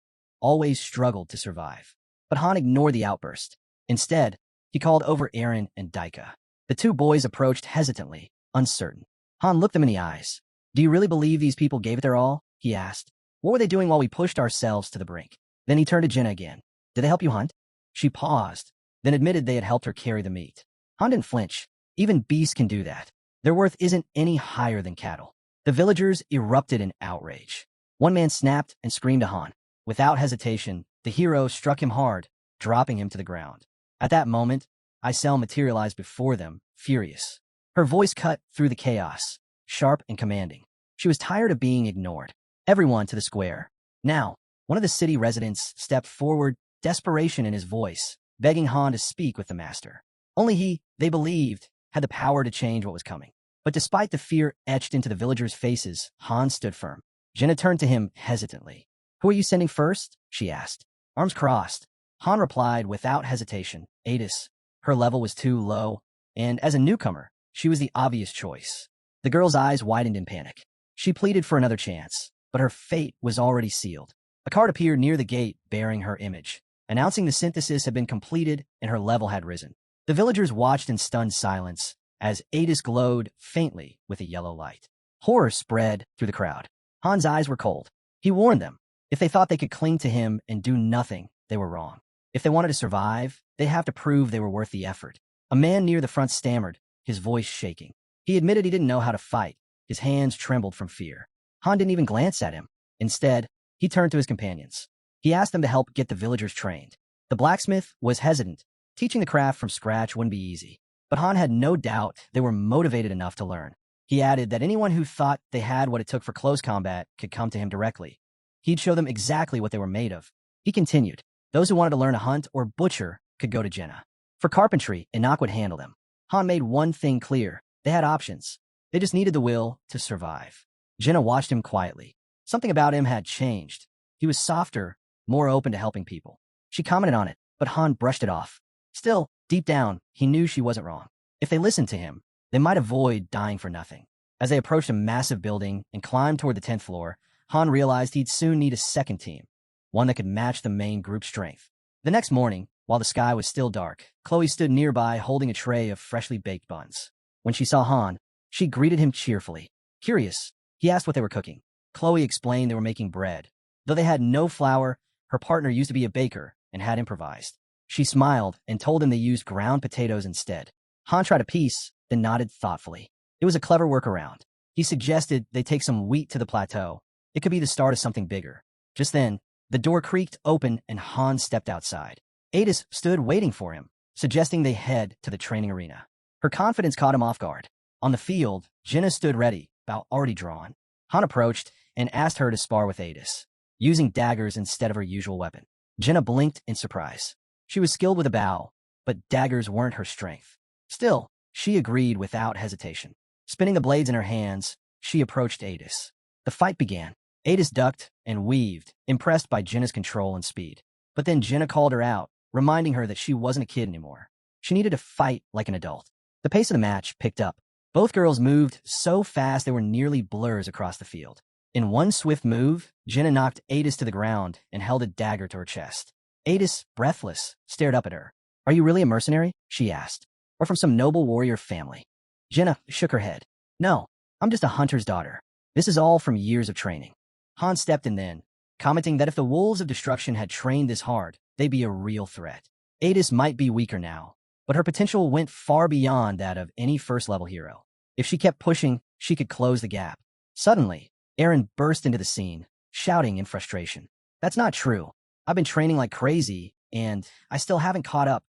always struggled to survive. But Han ignored the outburst. Instead, he called over Eren and Daika. The 2 boys approached hesitantly, uncertain. Han looked them in the eyes. Do you really believe these people gave it their all? He asked. What were they doing while we pushed ourselves to the brink? Then he turned to Jenna again. Did they help you hunt? She paused, then admitted they had helped her carry the meat. Han didn't flinch. Even beasts can do that. Their worth isn't any higher than cattle. The villagers erupted in outrage. One man snapped and screamed to Han. Without hesitation, the hero struck him hard, dropping him to the ground. At that moment, Isel materialized before them, furious. Her voice cut through the chaos, sharp and commanding. She was tired of being ignored. Everyone to the square. Now, one of the city residents stepped forward, desperation in his voice, begging Han to speak with the master. Only he, they believed, had the power to change what was coming. But despite the fear etched into the villagers' faces, Han stood firm. Jenna turned to him hesitantly. Who are you sending first? She asked. Arms crossed. Han replied without hesitation. Adis. Her level was too low, and as a newcomer, she was the obvious choice. The girl's eyes widened in panic. She pleaded for another chance, but her fate was already sealed. A card appeared near the gate bearing her image, announcing the synthesis had been completed and her level had risen. The villagers watched in stunned silence as Adis glowed faintly with a yellow light. Horror spread through the crowd. Han's eyes were cold. He warned them. If they thought they could cling to him and do nothing, they were wrong. If they wanted to survive, they'd have to prove they were worth the effort. A man near the front stammered, his voice shaking. He admitted he didn't know how to fight. His hands trembled from fear. Han didn't even glance at him. Instead, he turned to his companions. He asked them to help get the villagers trained. The blacksmith was hesitant. Teaching the craft from scratch wouldn't be easy. But Han had no doubt they were motivated enough to learn. He added that anyone who thought they had what it took for close combat could come to him directly. He'd show them exactly what they were made of. He continued. Those who wanted to learn to hunt or butcher could go to Jenna. For carpentry, Enoch would handle them. Han made one thing clear. They had options. They just needed the will to survive. Jenna watched him quietly. Something about him had changed. He was softer, more open to helping people. She commented on it, but Han brushed it off. Still, deep down, he knew she wasn't wrong. If they listened to him, they might avoid dying for nothing. As they approached a massive building and climbed toward the 10th floor, Han realized he'd soon need a second team, one that could match the main group's strength. The next morning, while the sky was still dark, Chloe stood nearby holding a tray of freshly baked buns. When she saw Han, she greeted him cheerfully. Curious, he asked what they were cooking. Chloe explained they were making bread. Though they had no flour, her partner used to be a baker and had improvised. She smiled and told him they used ground potatoes instead. Han tried a piece, then nodded thoughtfully. It was a clever workaround. He suggested they take some wheat to the plateau. It could be the start of something bigger. Just then, The door creaked open and Han stepped outside. Adis stood waiting for him, suggesting they head to the training arena. Her confidence caught him off guard. On the field, Jenna stood ready, bow already drawn. Han approached and asked her to spar with Adis, using daggers instead of her usual weapon. Jenna blinked in surprise. She was skilled with a bow, but daggers weren't her strength. Still, she agreed without hesitation. Spinning the blades in her hands, she approached Adis. The fight began. Adis ducked and weaved, impressed by Jenna's control and speed. But then Jenna called her out, reminding her that she wasn't a kid anymore. She needed to fight like an adult. The pace of the match picked up. Both girls moved so fast they were nearly blurs across the field. In one swift move, Jenna knocked Adis to the ground and held a dagger to her chest. Adis, breathless, stared up at her. "Are you really a mercenary?" she asked. "Or from some noble warrior family?" Jenna shook her head. "No, I'm just a hunter's daughter. This is all from years of training." Han stepped in then, commenting that if the Wolves of Destruction had trained this hard, they'd be a real threat. Adis might be weaker now, but her potential went far beyond that of any first-level hero. If she kept pushing, she could close the gap. Suddenly, Aaron burst into the scene, shouting in frustration. "That's not true. I've been training like crazy, and I still haven't caught up."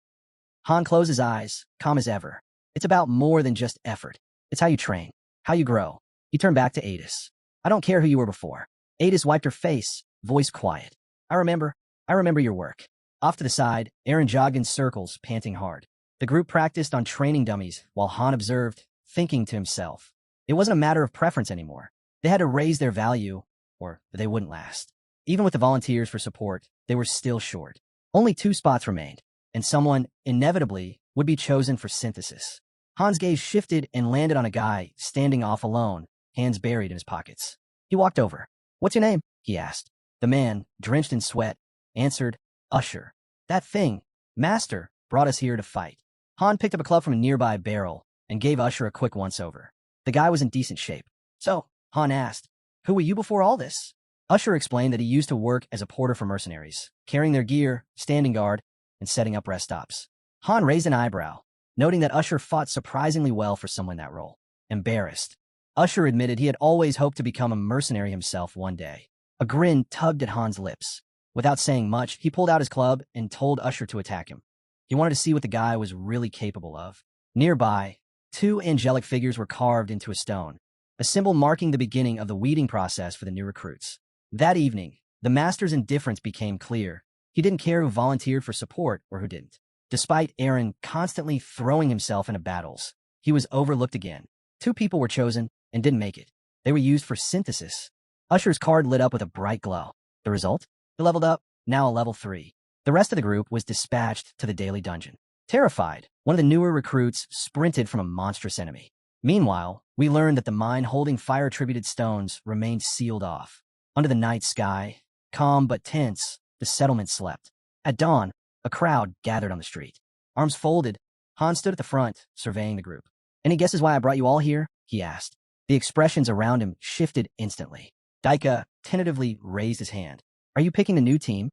Han closed his eyes, calm as ever. "It's about more than just effort. It's how you train, how you grow." He turned back to Adis. "I don't care who you were before." Adis wiped her face, voice quiet. I remember your work." Off to the side, Aaron jogged in circles, panting hard. The group practiced on training dummies while Han observed, thinking to himself. It wasn't a matter of preference anymore. They had to raise their value, or they wouldn't last. Even with the volunteers for support, they were still short. Only 2 spots remained, and someone, inevitably, would be chosen for synthesis. Han's gaze shifted and landed on a guy standing off alone, hands buried in his pockets. He walked over. "What's your name?" he asked. The man, drenched in sweat, answered, "Usher." "That thing, Master, brought us here to fight." Han picked up a club from a nearby barrel and gave Usher a quick once-over. The guy was in decent shape. "So," Han asked, "who were you before all this?" Usher explained that he used to work as a porter for mercenaries, carrying their gear, standing guard, and setting up rest stops. Han raised an eyebrow, noting that Usher fought surprisingly well for someone in that role. Embarrassed, Usher admitted he had always hoped to become a mercenary himself one day. A grin tugged at Han's lips. Without saying much, he pulled out his club and told Usher to attack him. He wanted to see what the guy was really capable of. Nearby, 2 angelic figures were carved into a stone, a symbol marking the beginning of the weeding process for the new recruits. That evening, the Master's indifference became clear. He didn't care who volunteered for support or who didn't. Despite Aaron constantly throwing himself into battles, he was overlooked again. 2 people were chosen and didn't make it. They were used for synthesis. Usher's card lit up with a bright glow. The result? He leveled up, now a level 3. The rest of the group was dispatched to the daily dungeon. Terrified, one of the newer recruits sprinted from a monstrous enemy. Meanwhile, we learned that the mine holding fire-attributed stones remained sealed off. Under the night sky, calm but tense, the settlement slept. At dawn, a crowd gathered on the street. Arms folded, Han stood at the front, surveying the group. "Any guesses why I brought you all here?" he asked. The expressions around him shifted instantly. Daika tentatively raised his hand. "Are you picking the new team?"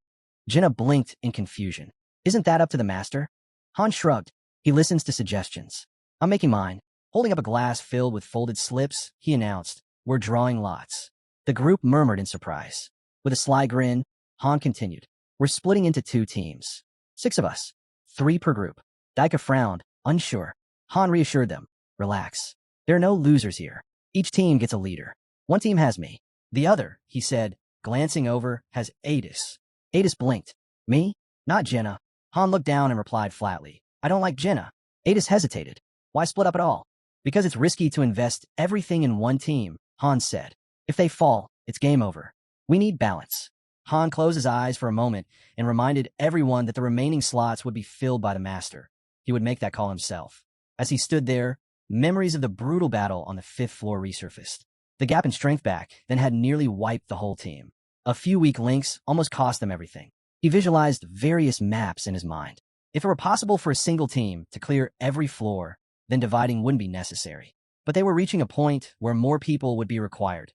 Jenna blinked in confusion. "Isn't that up to the Master?" Han shrugged. "He listens to suggestions. I'm making mine." Holding up a glass filled with folded slips, he announced, "We're drawing lots." The group murmured in surprise. With a sly grin, Han continued, "We're splitting into 2 teams. 6 of us. 3 per group." Daika frowned, unsure. Han reassured them, "Relax. There are no losers here. Each team gets a leader. One team has me. The other," he said, glancing over, "has Adis." Adis blinked. "Me? Not Jenna." Han looked down and replied flatly, "I don't like Jenna." Adis hesitated. "Why split up at all?" "Because it's risky to invest everything in one team," Han said. "If they fall, it's game over. We need balance." Han closed his eyes for a moment and reminded everyone that the remaining slots would be filled by the Master. He would make that call himself. As he stood there, memories of the brutal battle on the 5th floor resurfaced. The gap in strength back then had nearly wiped the whole team. A few weak links almost cost them everything. He visualized various maps in his mind. If it were possible for a single team to clear every floor, then dividing wouldn't be necessary. But they were reaching a point where more people would be required,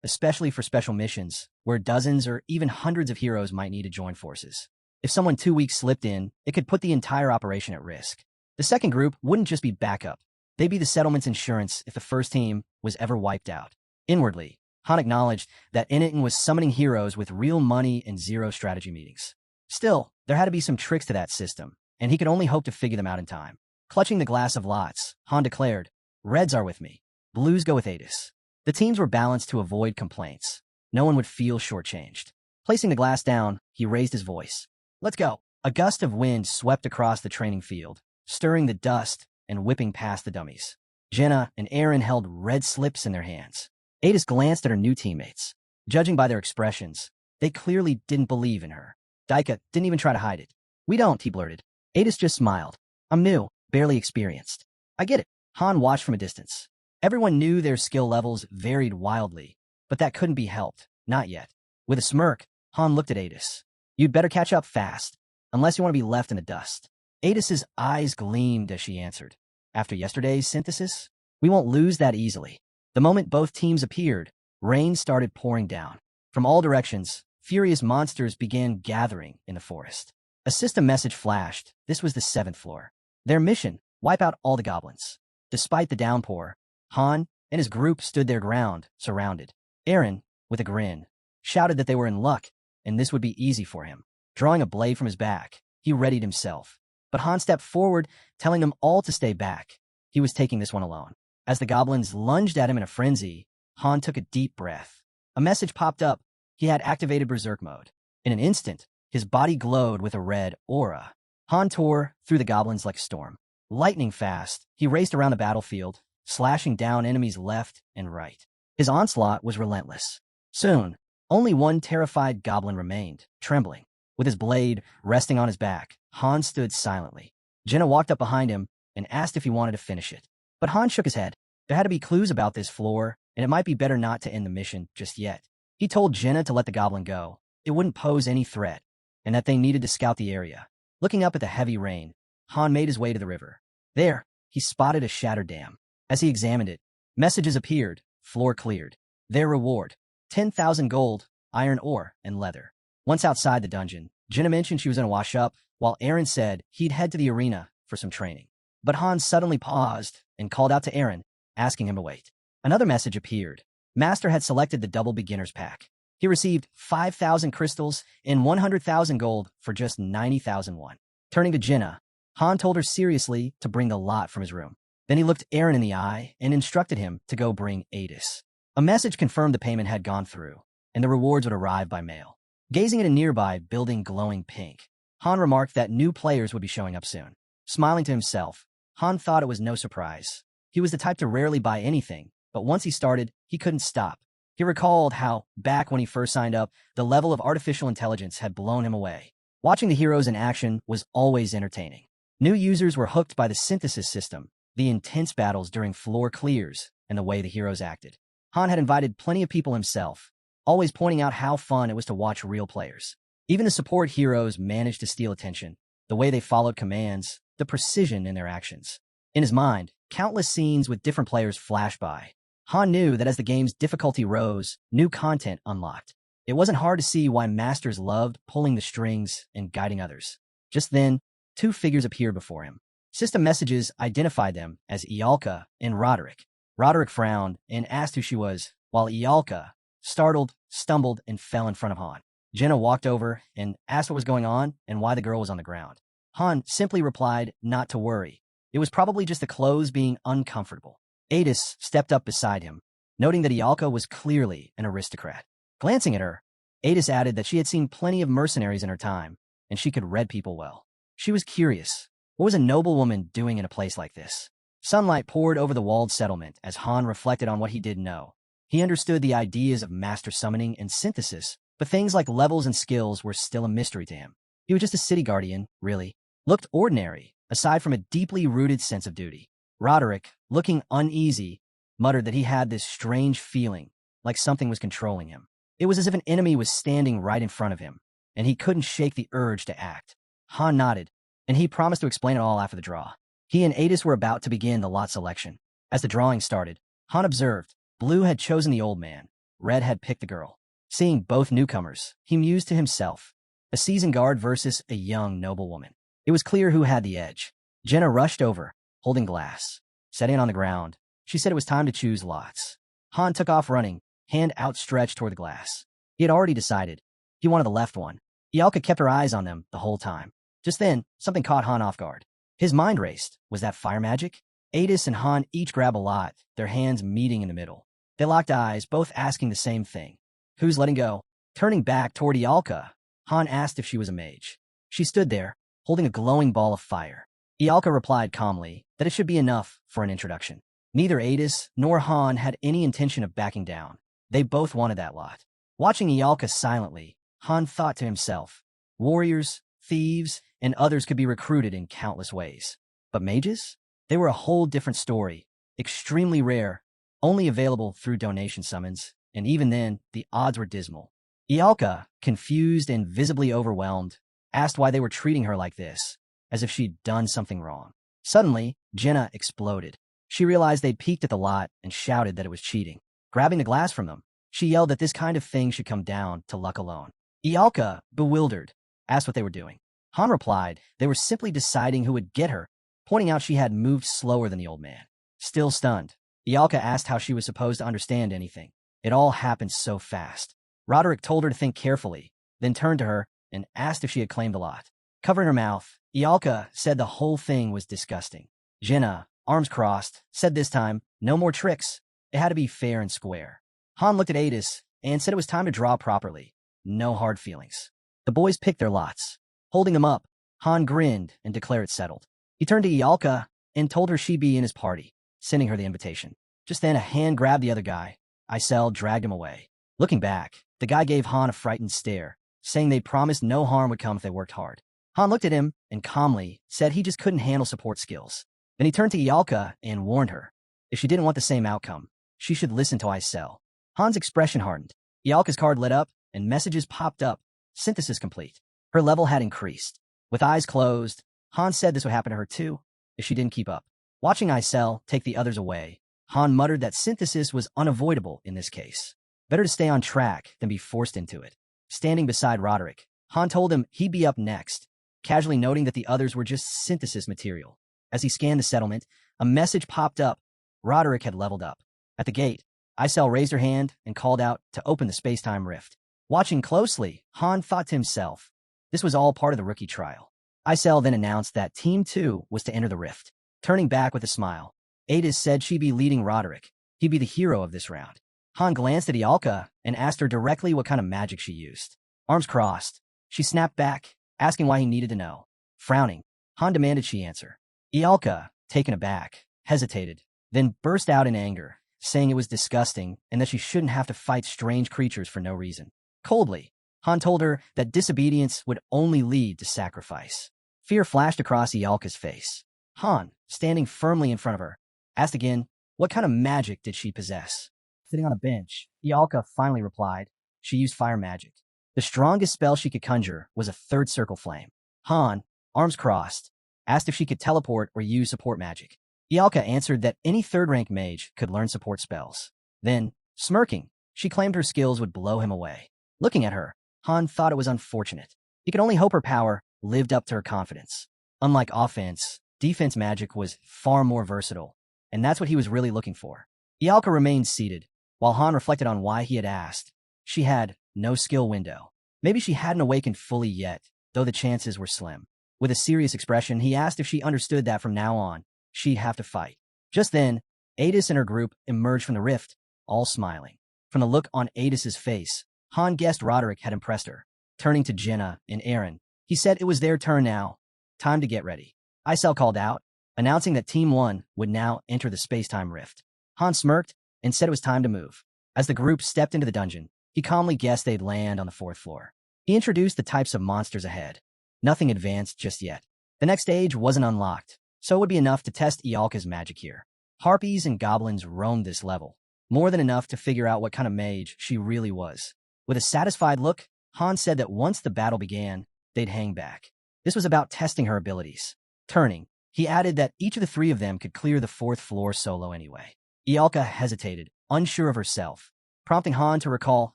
especially for special missions, where dozens or even hundreds of heroes might need to join forces. If someone too weak slipped in, it could put the entire operation at risk. The second group wouldn't just be backup. They'd be the settlement's insurance if the first team was ever wiped out. Inwardly, Han acknowledged that Inniton was summoning heroes with real money and zero strategy meetings. Still, there had to be some tricks to that system, and he could only hope to figure them out in time. Clutching the glass of lots, Han declared, "Reds are with me. Blues go with Adis." The teams were balanced to avoid complaints. No one would feel shortchanged. Placing the glass down, he raised his voice. "Let's go." A gust of wind swept across the training field, stirring the dust and whipping past the dummies. Jenna and Aaron held red slips in their hands. Adis glanced at her new teammates. Judging by their expressions, they clearly didn't believe in her. Daika didn't even try to hide it. "We don't," he blurted. Adis just smiled. "I'm new, barely experienced." "I get it." Han watched from a distance. Everyone knew their skill levels varied wildly, but that couldn't be helped. Not yet. With a smirk, Han looked at Adis. "You'd better catch up fast, unless you want to be left in the dust." Adis's eyes gleamed as she answered. "After yesterday's synthesis, we won't lose that easily." The moment both teams appeared, rain started pouring down. From all directions, furious monsters began gathering in the forest. A system message flashed. This was the 7th floor. Their mission: wipe out all the goblins. Despite the downpour, Han and his group stood their ground, surrounded. Aaron, with a grin, shouted that they were in luck, and this would be easy for him. Drawing a blade from his back, he readied himself. But Han stepped forward, telling them all to stay back. He was taking this one alone. As the goblins lunged at him in a frenzy, Han took a deep breath. A message popped up. He had activated Berserk mode. In an instant, his body glowed with a red aura. Han tore through the goblins like a storm. Lightning fast, he raced around the battlefield, slashing down enemies left and right. His onslaught was relentless. Soon, only one terrified goblin remained, trembling. With his blade resting on his back, Han stood silently. Jenna walked up behind him and asked if he wanted to finish it. But Han shook his head. There had to be clues about this floor, and it might be better not to end the mission just yet. He told Jenna to let the goblin go. It wouldn't pose any threat, and that they needed to scout the area. Looking up at the heavy rain, Han made his way to the river. There, he spotted a shattered dam. As he examined it, messages appeared, floor cleared. Their reward: 10,000 gold, iron ore, and leather. Once outside the dungeon, Jenna mentioned she was going to wash up, while Aaron said he'd head to the arena for some training. But Han suddenly paused and called out to Aaron, asking him to wait. Another message appeared. Master had selected the double beginner's pack. He received 5,000 crystals and 100,000 gold for just 90,000 won. Turning to Jenna, Han told her seriously to bring the lot from his room. Then he looked Aaron in the eye and instructed him to go bring Adis. A message confirmed the payment had gone through, and the rewards would arrive by mail. Gazing at a nearby building glowing pink, Han remarked that new players would be showing up soon. Smiling to himself, Han thought it was no surprise. He was the type to rarely buy anything, but once he started, he couldn't stop. He recalled how, back when he first signed up, the level of artificial intelligence had blown him away. Watching the heroes in action was always entertaining. New users were hooked by the synthesis system, the intense battles during floor clears, and the way the heroes acted. Han had invited plenty of people himself, always pointing out how fun it was to watch real players. Even the support heroes managed to steal attention, the way they followed commands, the precision in their actions. In his mind, countless scenes with different players flashed by. Han knew that as the game's difficulty rose, new content unlocked. It wasn't hard to see why masters loved pulling the strings and guiding others. Just then, two figures appeared before him. System messages identified them as Ialka and Roderick. Roderick frowned and asked who she was, while Ialka, startled, stumbled, and fell in front of Han. Jenna walked over and asked what was going on and why the girl was on the ground. Han simply replied not to worry. It was probably just the clothes being uncomfortable. Adis stepped up beside him, noting that Ialka was clearly an aristocrat. Glancing at her, Adis added that she had seen plenty of mercenaries in her time, and she could read people well. She was curious. What was a noblewoman doing in a place like this? Sunlight poured over the walled settlement as Han reflected on what he did know. He understood the ideas of master summoning and synthesis, but things like levels and skills were still a mystery to him. He was just a city guardian, really. Looked ordinary, aside from a deeply rooted sense of duty. Roderick, looking uneasy, muttered that he had this strange feeling, like something was controlling him. It was as if an enemy was standing right in front of him, and he couldn't shake the urge to act. Han nodded, and he promised to explain it all after the draw. He and Adis were about to begin the lot selection. As the drawing started, Han observed Blue had chosen the old man, Red had picked the girl. Seeing both newcomers, he mused to himself, a seasoned guard versus a young noblewoman. It was clear who had the edge. Jenna rushed over, holding glass. Setting it on the ground, she said it was time to choose lots. Han took off running, hand outstretched toward the glass. He had already decided. He wanted the left one. Ialka kept her eyes on them the whole time. Just then, something caught Han off guard. His mind raced. Was that fire magic? Adis and Han each grab a lot, their hands meeting in the middle. They locked eyes, both asking the same thing. Who's letting go? Turning back toward Ialka, Han asked if she was a mage. She stood there, holding a glowing ball of fire. Ialka replied calmly that it should be enough for an introduction. Neither Adis nor Han had any intention of backing down. They both wanted that lot. Watching Ialka silently, Han thought to himself, warriors, thieves, and others could be recruited in countless ways. But mages? They were a whole different story, extremely rare, only available through donation summons, and even then, the odds were dismal. Ialka, confused and visibly overwhelmed, asked why they were treating her like this, as if she'd done something wrong. Suddenly, Jenna exploded. She realized they'd peeked at the lot and shouted that it was cheating. Grabbing the glass from them, she yelled that this kind of thing should come down to luck alone. Ialka, bewildered, asked what they were doing. Han replied they were simply deciding who would get her, pointing out she had moved slower than the old man. Still stunned, Ialka asked how she was supposed to understand anything. It all happened so fast. Roderick told her to think carefully, then turned to her and asked if she had claimed the lot. Covering her mouth, Ialka said the whole thing was disgusting. Jenna, arms crossed, said this time, no more tricks. It had to be fair and square. Han looked at Adis and said it was time to draw properly. No hard feelings. The boys picked their lots. Holding them up, Han grinned and declared it settled. He turned to Ialka and told her she'd be in his party, sending her the invitation. Just then, a hand grabbed the other guy. Isel dragged him away. Looking back, the guy gave Han a frightened stare, saying they promised no harm would come if they worked hard. Han looked at him and calmly said he just couldn't handle support skills. Then he turned to Ialka and warned her. If she didn't want the same outcome, she should listen to Isel. Han's expression hardened. Ialka's card lit up, and messages popped up. Synthesis complete. Her level had increased. With eyes closed, Han said this would happen to her too, if she didn't keep up. Watching Isel take the others away, Han muttered that synthesis was unavoidable in this case. Better to stay on track than be forced into it. Standing beside Roderick, Han told him he'd be up next, casually noting that the others were just synthesis material. As he scanned the settlement, a message popped up. Roderick had leveled up. At the gate, Isel raised her hand and called out to open the space-time rift. Watching closely, Han thought to himself, this was all part of the rookie trial. Isel then announced that Team 2 was to enter the rift. Turning back with a smile, Adis said she'd be leading Roderick. He'd be the hero of this round. Han glanced at Ialka and asked her directly what kind of magic she used. Arms crossed, she snapped back, asking why he needed to know. Frowning, Han demanded she answer. Ialka, taken aback, hesitated, then burst out in anger, saying it was disgusting and that she shouldn't have to fight strange creatures for no reason. Coldly, Han told her that disobedience would only lead to sacrifice. Fear flashed across Ialka's face. Han, standing firmly in front of her, asked again, what kind of magic did she possess? Sitting on a bench, Ialka finally replied, she used fire magic. The strongest spell she could conjure was a third circle flame. Han, arms crossed, asked if she could teleport or use support magic. Ialka answered that any third-rank mage could learn support spells. Then, smirking, she claimed her skills would blow him away. Looking at her, Han thought it was unfortunate. He could only hope her power lived up to her confidence. Unlike offense, defense magic was far more versatile, and that's what he was really looking for. Ialka remained seated, while Han reflected on why he had asked. She had no skill window. Maybe she hadn't awakened fully yet, though the chances were slim. With a serious expression, he asked if she understood that from now on, she'd have to fight. Just then, Adis and her group emerged from the rift, all smiling. From the look on Adis's face, Han guessed Roderick had impressed her. Turning to Jenna and Aaron, he said it was their turn now. Time to get ready. Isel called out, announcing that Team 1 would now enter the space-time rift. Han smirked and said it was time to move. As the group stepped into the dungeon, he calmly guessed they'd land on the 4th floor. He introduced the types of monsters ahead. Nothing advanced just yet. The next stage wasn't unlocked, so it would be enough to test Ialka's magic here. Harpies and goblins roamed this level, more than enough to figure out what kind of mage she really was. With a satisfied look, Han said that once the battle began, they'd hang back. This was about testing her abilities. Turning, he added that each of the 3 of them could clear the 4th floor solo anyway. Ialka hesitated, unsure of herself, prompting Han to recall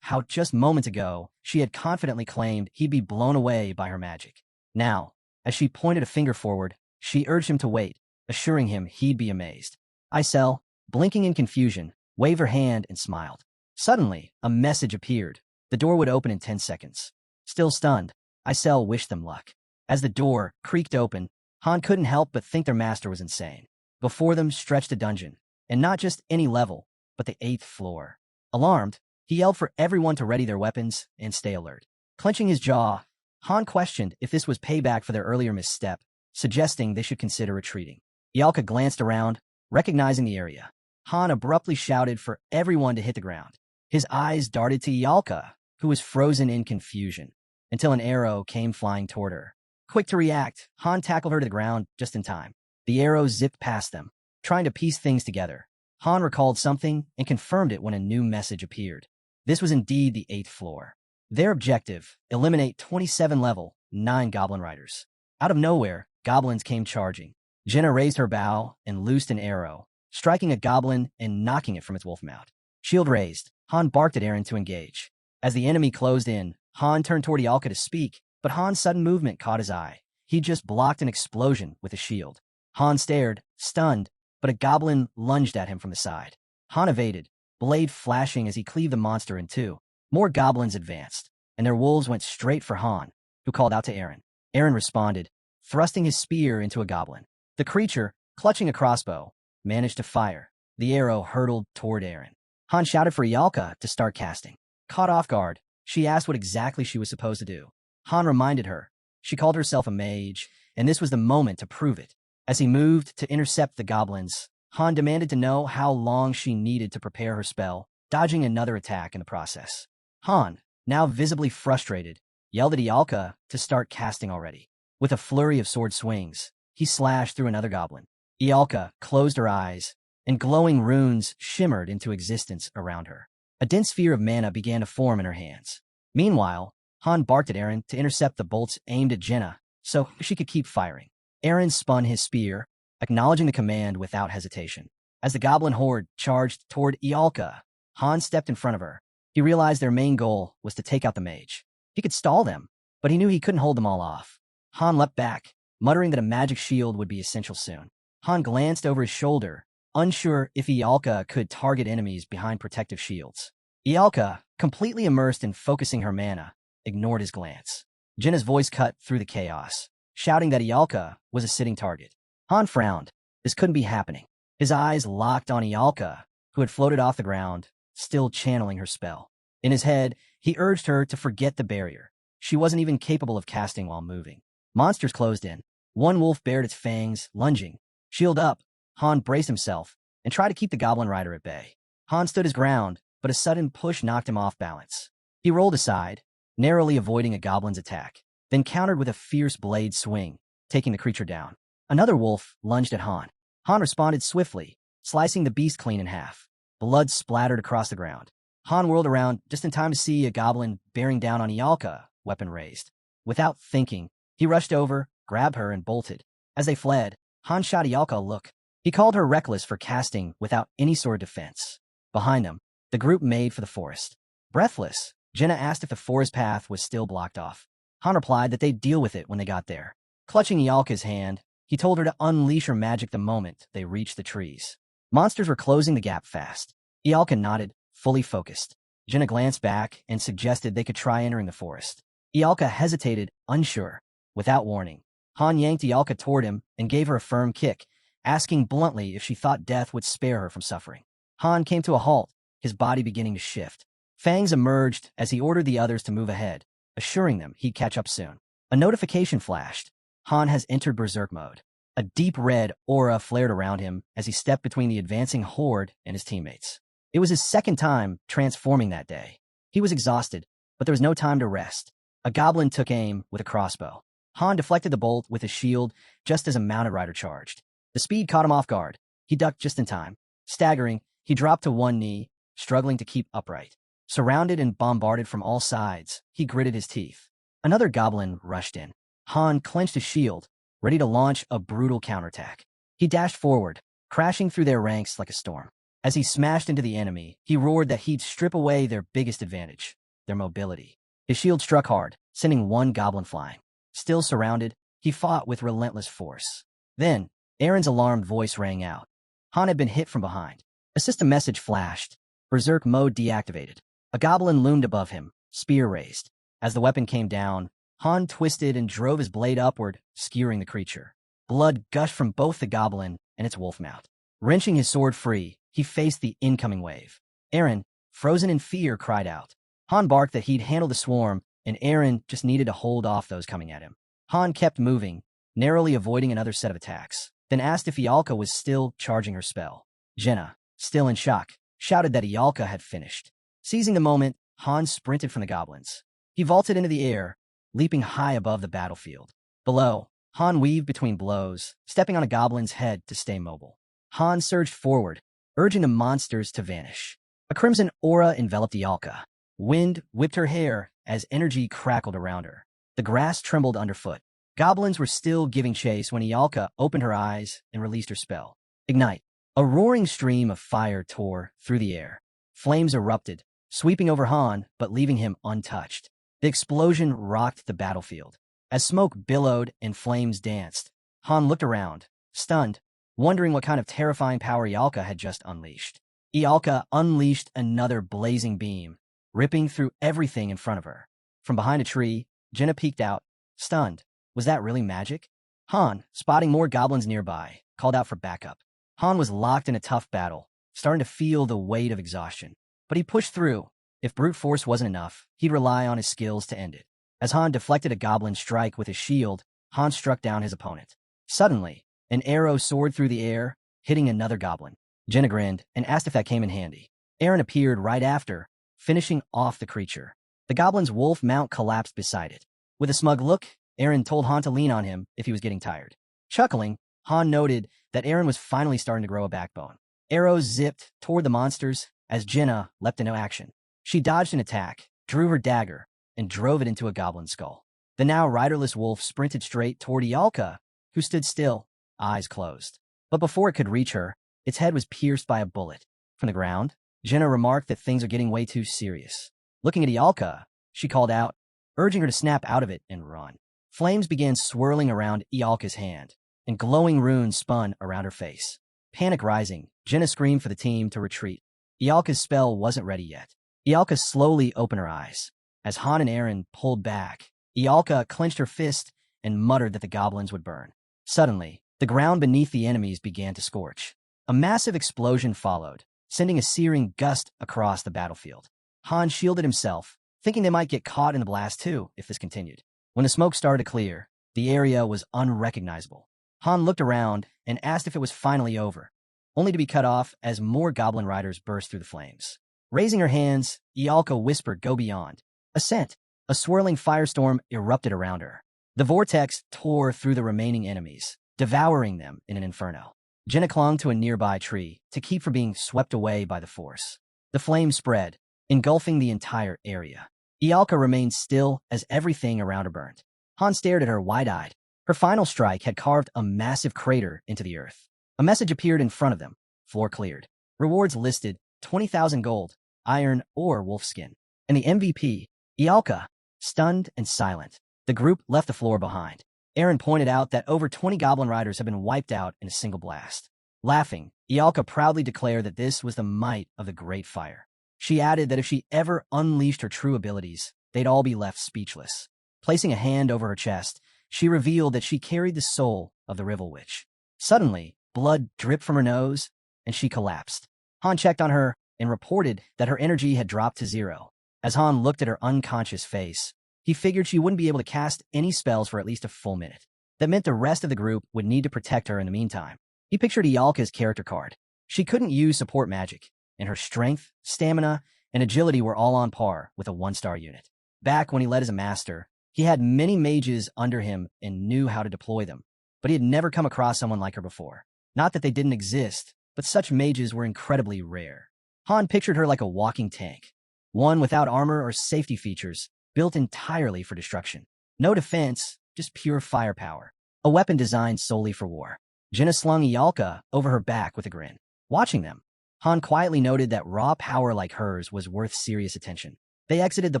how just moments ago she had confidently claimed he'd be blown away by her magic. Now, as she pointed a finger forward, she urged him to wait, assuring him he'd be amazed. Isel, blinking in confusion, waved her hand and smiled. Suddenly, a message appeared. The door would open in 10 seconds. Still stunned, Isel wished them luck. As the door creaked open, Han couldn't help but think their master was insane. Before them stretched a dungeon, and not just any level, but the 8th floor. Alarmed, he yelled for everyone to ready their weapons and stay alert. Clenching his jaw, Han questioned if this was payback for their earlier misstep, suggesting they should consider retreating. Ialka glanced around, recognizing the area. Han abruptly shouted for everyone to hit the ground. His eyes darted to Ialka, who was frozen in confusion, until an arrow came flying toward her. Quick to react, Han tackled her to the ground just in time. The arrow zipped past them, trying to piece things together. Han recalled something and confirmed it when a new message appeared. This was indeed the 8th floor. Their objective, eliminate 27 level 9 goblin riders. Out of nowhere, goblins came charging. Jenna raised her bow and loosed an arrow, striking a goblin and knocking it from its wolf mount. Shield raised, Han barked at Eren to engage. As the enemy closed in, Han turned toward Ialka to speak, but Han's sudden movement caught his eye. He just blocked an explosion with a shield. Han stared, stunned, but a goblin lunged at him from the side. Han evaded, blade flashing as he cleaved the monster in two. More goblins advanced, and their wolves went straight for Han, who called out to Eren. Eren responded, thrusting his spear into a goblin. The creature, clutching a crossbow, managed to fire. The arrow hurtled toward Eren. Han shouted for Ialka to start casting. Caught off guard, she asked what exactly she was supposed to do. Han reminded her. She called herself a mage, and this was the moment to prove it. As he moved to intercept the goblins, Han demanded to know how long she needed to prepare her spell, dodging another attack in the process. Han, now visibly frustrated, yelled at Ialka to start casting already. With a flurry of sword swings, he slashed through another goblin. Ialka closed her eyes, and glowing runes shimmered into existence around her. A dense sphere of mana began to form in her hands. Meanwhile, Han barked at Eren to intercept the bolts aimed at Jenna so she could keep firing. Eren spun his spear, acknowledging the command without hesitation. As the goblin horde charged toward Ialka, Han stepped in front of her. He realized their main goal was to take out the mage. He could stall them, but he knew he couldn't hold them all off. Han leapt back, muttering that a magic shield would be essential soon. Han glanced over his shoulder, unsure if Ialka could target enemies behind protective shields. Ialka, completely immersed in focusing her mana, ignored his glance. Jenna's voice cut through the chaos, shouting that Ialka was a sitting target. Han frowned. This couldn't be happening. His eyes locked on Ialka, who had floated off the ground, still channeling her spell. In his head, he urged her to forget the barrier. She wasn't even capable of casting while moving. Monsters closed in. One wolf bared its fangs, lunging. Shield up, Han braced himself and tried to keep the goblin rider at bay. Han stood his ground, but a sudden push knocked him off balance. He rolled aside, narrowly avoiding a goblin's attack, then countered with a fierce blade swing, taking the creature down. Another wolf lunged at Han. Han responded swiftly, slicing the beast clean in half. Blood splattered across the ground. Han whirled around just in time to see a goblin bearing down on Ialka, weapon raised. Without thinking, he rushed over, grabbed her, and bolted. As they fled, Han shot Ialka a look. He called her reckless for casting without any sort of defense. Behind them, the group made for the forest. Breathless, Jenna asked if the forest path was still blocked off. Han replied that they'd deal with it when they got there. Clutching Ialka's hand, he told her to unleash her magic the moment they reached the trees. Monsters were closing the gap fast. Ialka nodded, fully focused. Jenna glanced back and suggested they could try entering the forest. Ialka hesitated, unsure. Without warning, Han yanked Ialka toward him and gave her a firm kick, asking bluntly if she thought death would spare her from suffering. Han came to a halt, his body beginning to shift. Fangs emerged as he ordered the others to move ahead, assuring them he'd catch up soon. A notification flashed. Han has entered berserk mode. A deep red aura flared around him as he stepped between the advancing horde and his teammates. It was his second time transforming that day. He was exhausted, but there was no time to rest. A goblin took aim with a crossbow. Han deflected the bolt with his shield just as a mounted rider charged. The speed caught him off guard. He ducked just in time. Staggering, he dropped to one knee, struggling to keep upright. Surrounded and bombarded from all sides, he gritted his teeth. Another goblin rushed in. Han clenched his shield, ready to launch a brutal counterattack. He dashed forward, crashing through their ranks like a storm. As he smashed into the enemy, he roared that he'd strip away their biggest advantage, their mobility. His shield struck hard, sending one goblin flying. Still surrounded, he fought with relentless force. Then, Eren's alarmed voice rang out. Han had been hit from behind. A system message flashed. Berserk mode deactivated. A goblin loomed above him, spear raised. As the weapon came down, Han twisted and drove his blade upward, skewering the creature. Blood gushed from both the goblin and its wolf mouth. Wrenching his sword free, he faced the incoming wave. Eren, frozen in fear, cried out. Han barked that he'd handle the swarm, and Eren just needed to hold off those coming at him. Han kept moving, narrowly avoiding another set of attacks, then asked if Ialka was still charging her spell. Jenna, still in shock, shouted that Ialka had finished. Seizing the moment, Han sprinted from the goblins. He vaulted into the air, leaping high above the battlefield. Below, Han weaved between blows, stepping on a goblin's head to stay mobile. Han surged forward, urging the monsters to vanish. A crimson aura enveloped Ialka. Wind whipped her hair as energy crackled around her. The grass trembled underfoot. Goblins were still giving chase when Ialka opened her eyes and released her spell. Ignite. A roaring stream of fire tore through the air. Flames erupted, sweeping over Han but leaving him untouched. The explosion rocked the battlefield. As smoke billowed and flames danced, Han looked around, stunned, wondering what kind of terrifying power Ialka had just unleashed. Ialka unleashed another blazing beam, ripping through everything in front of her. From behind a tree, Jenna peeked out, stunned. Was that really magic? Han, spotting more goblins nearby, called out for backup. Han was locked in a tough battle, starting to feel the weight of exhaustion. But he pushed through. If brute force wasn't enough, he'd rely on his skills to end it. As Han deflected a goblin strike with his shield, Han struck down his opponent. Suddenly, an arrow soared through the air, hitting another goblin. Jenna grinned and asked if that came in handy. Eren appeared right after, finishing off the creature. The goblin's wolf mount collapsed beside it. With a smug look, Eren told Han to lean on him if he was getting tired. Chuckling, Han noted that Eren was finally starting to grow a backbone. Arrows zipped toward the monsters as Jenna leapt into action. She dodged an attack, drew her dagger, and drove it into a goblin skull. The now riderless wolf sprinted straight toward Ialka, who stood still, eyes closed. But before it could reach her, its head was pierced by a bullet. From the ground, Jenna remarked that things are getting way too serious. Looking at Ialka, she called out, urging her to snap out of it and run. Flames began swirling around Ialka's hand, and glowing runes spun around her face. Panic rising, Jenna screamed for the team to retreat. Ialka's spell wasn't ready yet. Ialka slowly opened her eyes. As Han and Eren pulled back, Ialka clenched her fist and muttered that the goblins would burn. Suddenly, the ground beneath the enemies began to scorch. A massive explosion followed, sending a searing gust across the battlefield. Han shielded himself, thinking they might get caught in the blast too if this continued. When the smoke started to clear, the area was unrecognizable. Han looked around and asked if it was finally over, only to be cut off as more goblin riders burst through the flames. Raising her hands, Ialka whispered, "Go beyond." Ascent. A swirling firestorm erupted around her. The vortex tore through the remaining enemies, devouring them in an inferno. Jenna clung to a nearby tree to keep from being swept away by the force. The flames spread, engulfing the entire area. Ialka remained still as everything around her burned. Han stared at her wide-eyed. Her final strike had carved a massive crater into the earth. A message appeared in front of them. Floor cleared. Rewards listed: 20,000 gold, iron, or wolfskin. And the MVP, Ialka, stunned and silent. The group left the floor behind. Eren pointed out that over 20 goblin riders had been wiped out in a single blast. Laughing, Ialka proudly declared that this was the might of the Great Fire. She added that if she ever unleashed her true abilities, they'd all be left speechless. Placing a hand over her chest, she revealed that she carried the soul of the Rival Witch. Suddenly, blood dripped from her nose, and she collapsed. Han checked on her and reported that her energy had dropped to 0. As Han looked at her unconscious face, he figured she wouldn't be able to cast any spells for at least a full minute. That meant the rest of the group would need to protect her in the meantime. He pictured Ialka's character card. She couldn't use support magic, and her strength, stamina, and agility were all on par with a 1-star unit. Back when he led as a master, he had many mages under him and knew how to deploy them, but he had never come across someone like her before. Not that they didn't exist, but such mages were incredibly rare. Han pictured her like a walking tank, one without armor or safety features, built entirely for destruction. No defense, just pure firepower. A weapon designed solely for war. Jenna slung Ialka over her back with a grin. Watching them, Han quietly noted that raw power like hers was worth serious attention. They exited the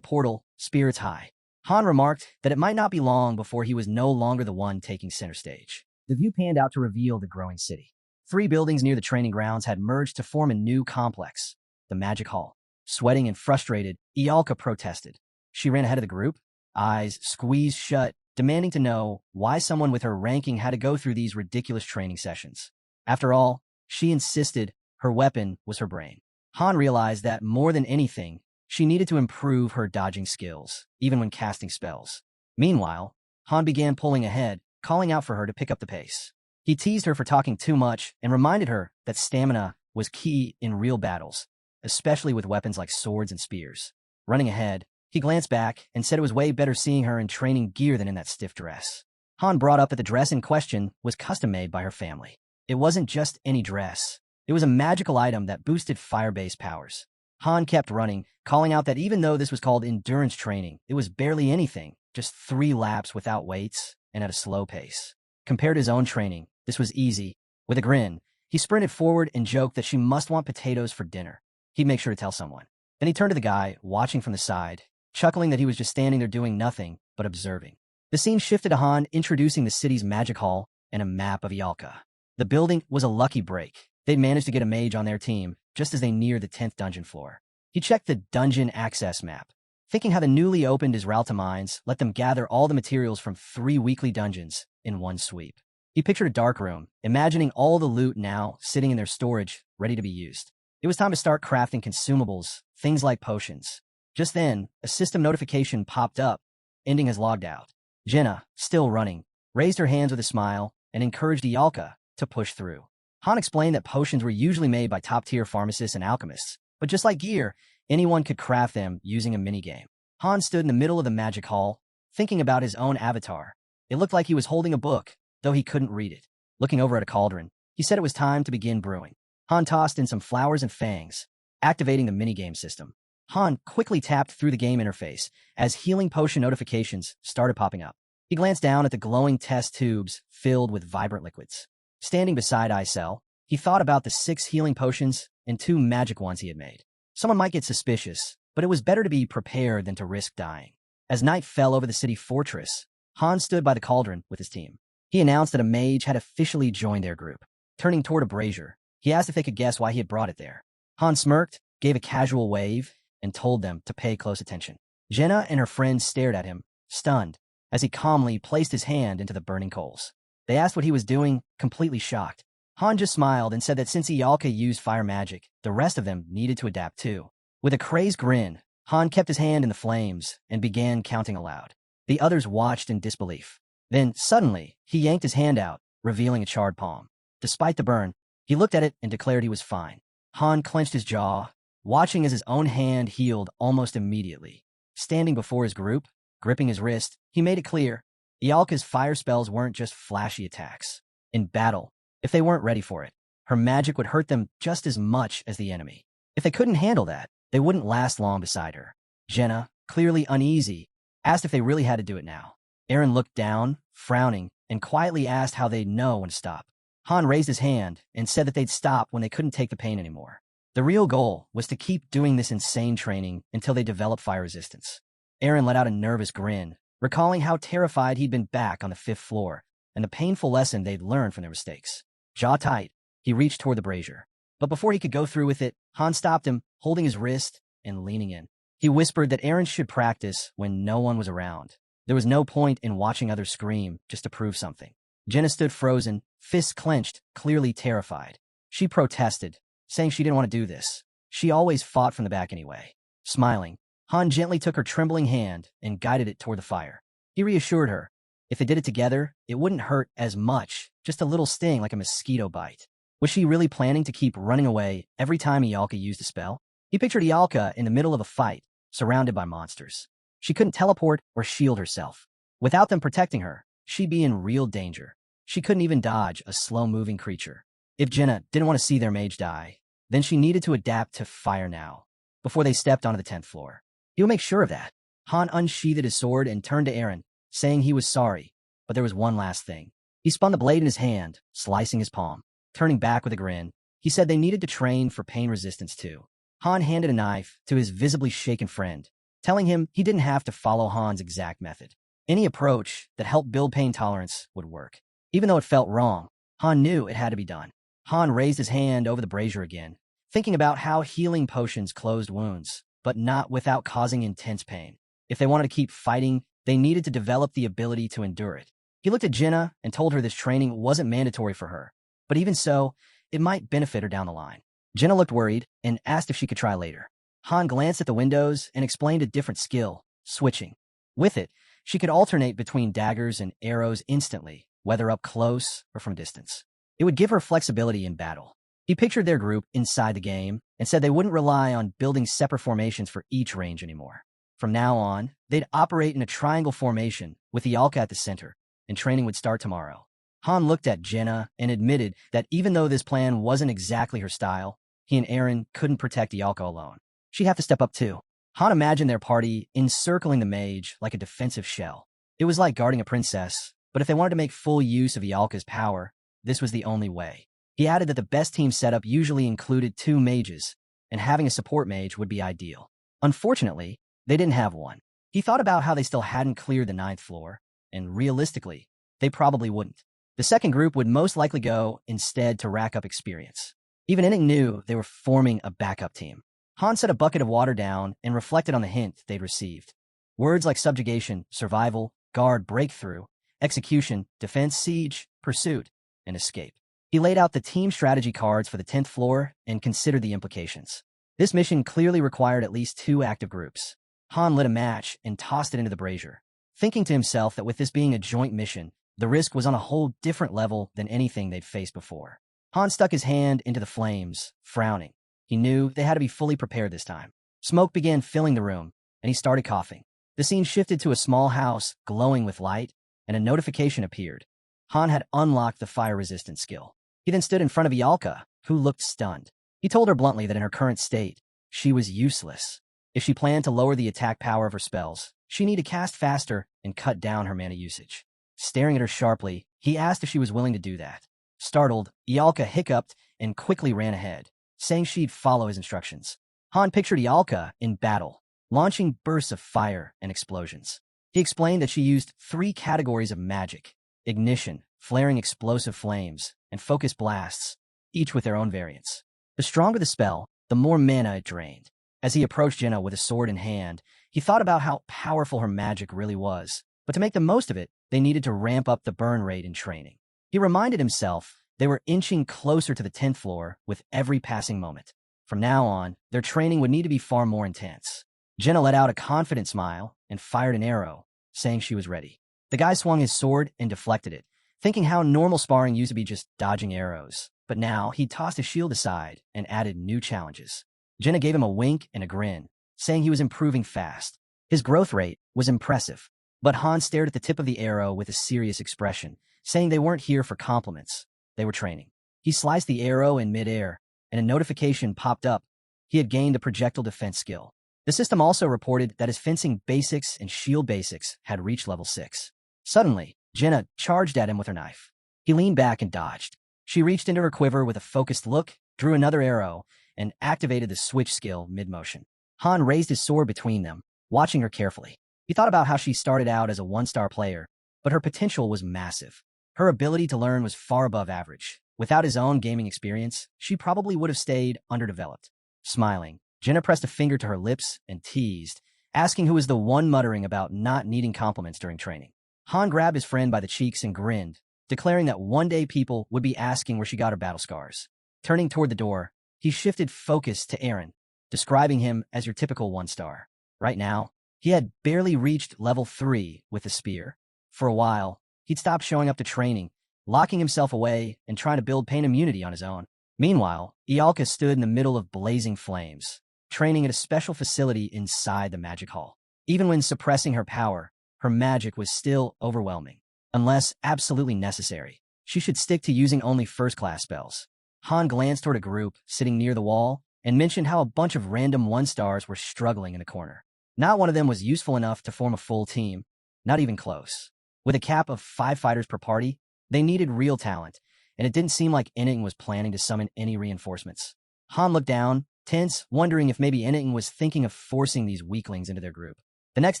portal, spirits high. Han remarked that it might not be long before he was no longer the one taking center stage. The view panned out to reveal the growing city. 3 buildings near the training grounds had merged to form a new complex. the magic hall. Sweating and frustrated, Ialka protested. She ran ahead of the group, eyes squeezed shut, demanding to know why someone with her ranking had to go through these ridiculous training sessions. After all, she insisted her weapon was her brain. Han realized that more than anything, she needed to improve her dodging skills, even when casting spells. Meanwhile, Han began pulling ahead, calling out for her to pick up the pace. He teased her for talking too much and reminded her that stamina was key in real battles, especially with weapons like swords and spears. Running ahead, he glanced back and said it was way better seeing her in training gear than in that stiff dress. Han brought up that the dress in question was custom-made by her family. It wasn't just any dress. It was a magical item that boosted fire-based powers. Han kept running, calling out that even though this was called endurance training, it was barely anything, just 3 laps without weights and at a slow pace. Compared to his own training, this was easy. With a grin, he sprinted forward and joked that she must want potatoes for dinner. He'd make sure to tell someone. Then he turned to the guy, watching from the side, chuckling that he was just standing there doing nothing but observing. The scene shifted to Han introducing the city's magic hall and a map of Ialka. The building was a lucky break. They'd managed to get a mage on their team just as they neared the 10th dungeon floor. He checked the dungeon access map, thinking how the newly opened Israelita mines let them gather all the materials from 3 weekly dungeons in one sweep. He pictured a dark room, imagining all the loot now sitting in their storage, ready to be used. It was time to start crafting consumables, things like potions. Just then, a system notification popped up, ending has logged out. Jenna, still running, raised her hands with a smile and encouraged Ialka to push through. Han explained that potions were usually made by top-tier pharmacists and alchemists, but just like gear, anyone could craft them using a minigame. Han stood in the middle of the magic hall, thinking about his own avatar. It looked like he was holding a book, though he couldn't read it. Looking over at a cauldron, he said it was time to begin brewing. Han tossed in some flowers and fangs, activating the minigame system. Han quickly tapped through the game interface as healing potion notifications started popping up. He glanced down at the glowing test tubes filled with vibrant liquids. Standing beside Icel, he thought about the 6 healing potions and 2 magic ones he had made. Someone might get suspicious, but it was better to be prepared than to risk dying. As night fell over the city fortress, Han stood by the cauldron with his team. He announced that a mage had officially joined their group. Turning toward a brazier, he asked if they could guess why he had brought it there. Han smirked, gave a casual wave, and told them to pay close attention. Jenna and her friends stared at him, stunned, as he calmly placed his hand into the burning coals. They asked what he was doing, completely shocked. Han just smiled and said that since Ialka used fire magic, the rest of them needed to adapt too. With a crazed grin, Han kept his hand in the flames and began counting aloud. The others watched in disbelief. Then, suddenly, he yanked his hand out, revealing a charred palm. Despite the burn, he looked at it and declared he was fine. Han clenched his jaw, watching as his own hand healed almost immediately. Standing before his group, gripping his wrist, he made it clear, Ialka's fire spells weren't just flashy attacks. In battle, if they weren't ready for it, her magic would hurt them just as much as the enemy. If they couldn't handle that, they wouldn't last long beside her. Jenna, clearly uneasy, asked if they really had to do it now. Aaron looked down, frowning, and quietly asked how they'd know when to stop. Han raised his hand and said that they'd stop when they couldn't take the pain anymore. The real goal was to keep doing this insane training until they developed fire resistance. Aaron let out a nervous grin, recalling how terrified he'd been back on the 5th floor and the painful lesson they'd learned from their mistakes. Jaw tight, he reached toward the brazier. But before he could go through with it, Han stopped him, holding his wrist and leaning in. He whispered that Aaron should practice when no one was around. There was no point in watching others scream just to prove something. Jenna stood frozen, fists clenched, clearly terrified. She protested, saying she didn't want to do this. She always fought from the back anyway. Smiling, Han gently took her trembling hand and guided it toward the fire. He reassured her, if they did it together, it wouldn't hurt as much, just a little sting like a mosquito bite. Was she really planning to keep running away every time Ialka used a spell? He pictured Ialka in the middle of a fight, surrounded by monsters. She couldn't teleport or shield herself. Without them protecting her, she'd be in real danger. She couldn't even dodge a slow-moving creature. If Jenna didn't want to see their mage die, then she needed to adapt to fire now, before they stepped onto the 10th floor. He'll make sure of that. Han unsheathed his sword and turned to Aaron, saying he was sorry, but there was one last thing. He spun the blade in his hand, slicing his palm. Turning back with a grin, he said they needed to train for pain resistance too. Han handed a knife to his visibly shaken friend, telling him he didn't have to follow Han's exact method. Any approach that helped build pain tolerance would work. Even though it felt wrong, Han knew it had to be done. Han raised his hand over the brazier again, thinking about how healing potions closed wounds, but not without causing intense pain. If they wanted to keep fighting, they needed to develop the ability to endure it. He looked at Jenna and told her this training wasn't mandatory for her, but even so, it might benefit her down the line. Jenna looked worried and asked if she could try later. Han glanced at the windows and explained a different skill, switching. With it, she could alternate between daggers and arrows instantly, whether up close or from distance. It would give her flexibility in battle. He pictured their group inside the game and said they wouldn't rely on building separate formations for each range anymore. From now on, they'd operate in a triangle formation with Ialka at the center, and training would start tomorrow. Han looked at Jenna and admitted that even though this plan wasn't exactly her style, he and Eren couldn't protect Ialka alone. She'd have to step up too. Han imagined their party encircling the mage like a defensive shell. It was like guarding a princess, but if they wanted to make full use of Ialka's power, this was the only way. He added that the best team setup usually included 2 mages, and having a support mage would be ideal. Unfortunately, they didn't have one. He thought about how they still hadn't cleared the 9th floor, and realistically, they probably wouldn't. The second group would most likely go instead to rack up experience. Even Inning knew they were forming a backup team. Han set a bucket of water down and reflected on the hint they'd received. Words like subjugation, survival, guard, breakthrough, execution, defense, siege, pursuit, and escape. He laid out the team strategy cards for the 10th floor and considered the implications. This mission clearly required at least 2 active groups. Han lit a match and tossed it into the brazier, thinking to himself that with this being a joint mission, the risk was on a whole different level than anything they'd faced before. Han stuck his hand into the flames, frowning. He knew they had to be fully prepared this time. Smoke began filling the room, and he started coughing. The scene shifted to a small house glowing with light, and a notification appeared. Han had unlocked the fire-resistant skill. He then stood in front of Ialka, who looked stunned. He told her bluntly that in her current state, she was useless. If she planned to lower the attack power of her spells, she needed to cast faster and cut down her mana usage. Staring at her sharply, he asked if she was willing to do that. Startled, Ialka hiccuped and quickly ran ahead, saying she'd follow his instructions. Han pictured Ialka in battle, launching bursts of fire and explosions. He explained that she used 3 categories of magic: ignition, flaring explosive flames, and focus blasts, each with their own variants. The stronger the spell, the more mana it drained. As he approached Jenna with a sword in hand, he thought about how powerful her magic really was. But to make the most of it, they needed to ramp up the burn rate in training. He reminded himself they were inching closer to the 10th floor with every passing moment. From now on, their training would need to be far more intense. Jenna let out a confident smile and fired an arrow, saying she was ready. The guy swung his sword and deflected it, thinking how normal sparring used to be just dodging arrows. But now he tossed his shield aside and added new challenges. Jenna gave him a wink and a grin, saying he was improving fast. His growth rate was impressive, but Han stared at the tip of the arrow with a serious expression, saying they weren't here for compliments. They were training. He sliced the arrow in midair, and a notification popped up. He had gained a projectile defense skill. The system also reported that his fencing basics and shield basics had reached level 6. Suddenly, Jenna charged at him with her knife. He leaned back and dodged. She reached into her quiver with a focused look, drew another arrow, and activated the switch skill mid-motion. Han raised his sword between them, watching her carefully. He thought about how she started out as a 1-star player, but her potential was massive. Her ability to learn was far above average. Without his own gaming experience, she probably would have stayed underdeveloped. Smiling, Jenna pressed a finger to her lips and teased, asking who was the one muttering about not needing compliments during training. Han grabbed his friend by the cheeks and grinned, declaring that one day people would be asking where she got her battle scars. Turning toward the door, he shifted focus to Eren, describing him as your typical 1-star. Right now, he had barely reached level 3 with the spear. For a while, he'd stopped showing up to training, locking himself away and trying to build pain immunity on his own. Meanwhile, Ialka stood in the middle of blazing flames, training at a special facility inside the magic hall. Even when suppressing her power, her magic was still overwhelming. Unless absolutely necessary, she should stick to using only first-class spells. Han glanced toward a group sitting near the wall and mentioned how a bunch of random 1-stars were struggling in the corner. Not one of them was useful enough to form a full team, not even close. With a cap of 5 fighters per party, they needed real talent, and it didn't seem like Enning was planning to summon any reinforcements. Han looked down, tense, wondering if maybe Enning was thinking of forcing these weaklings into their group. The next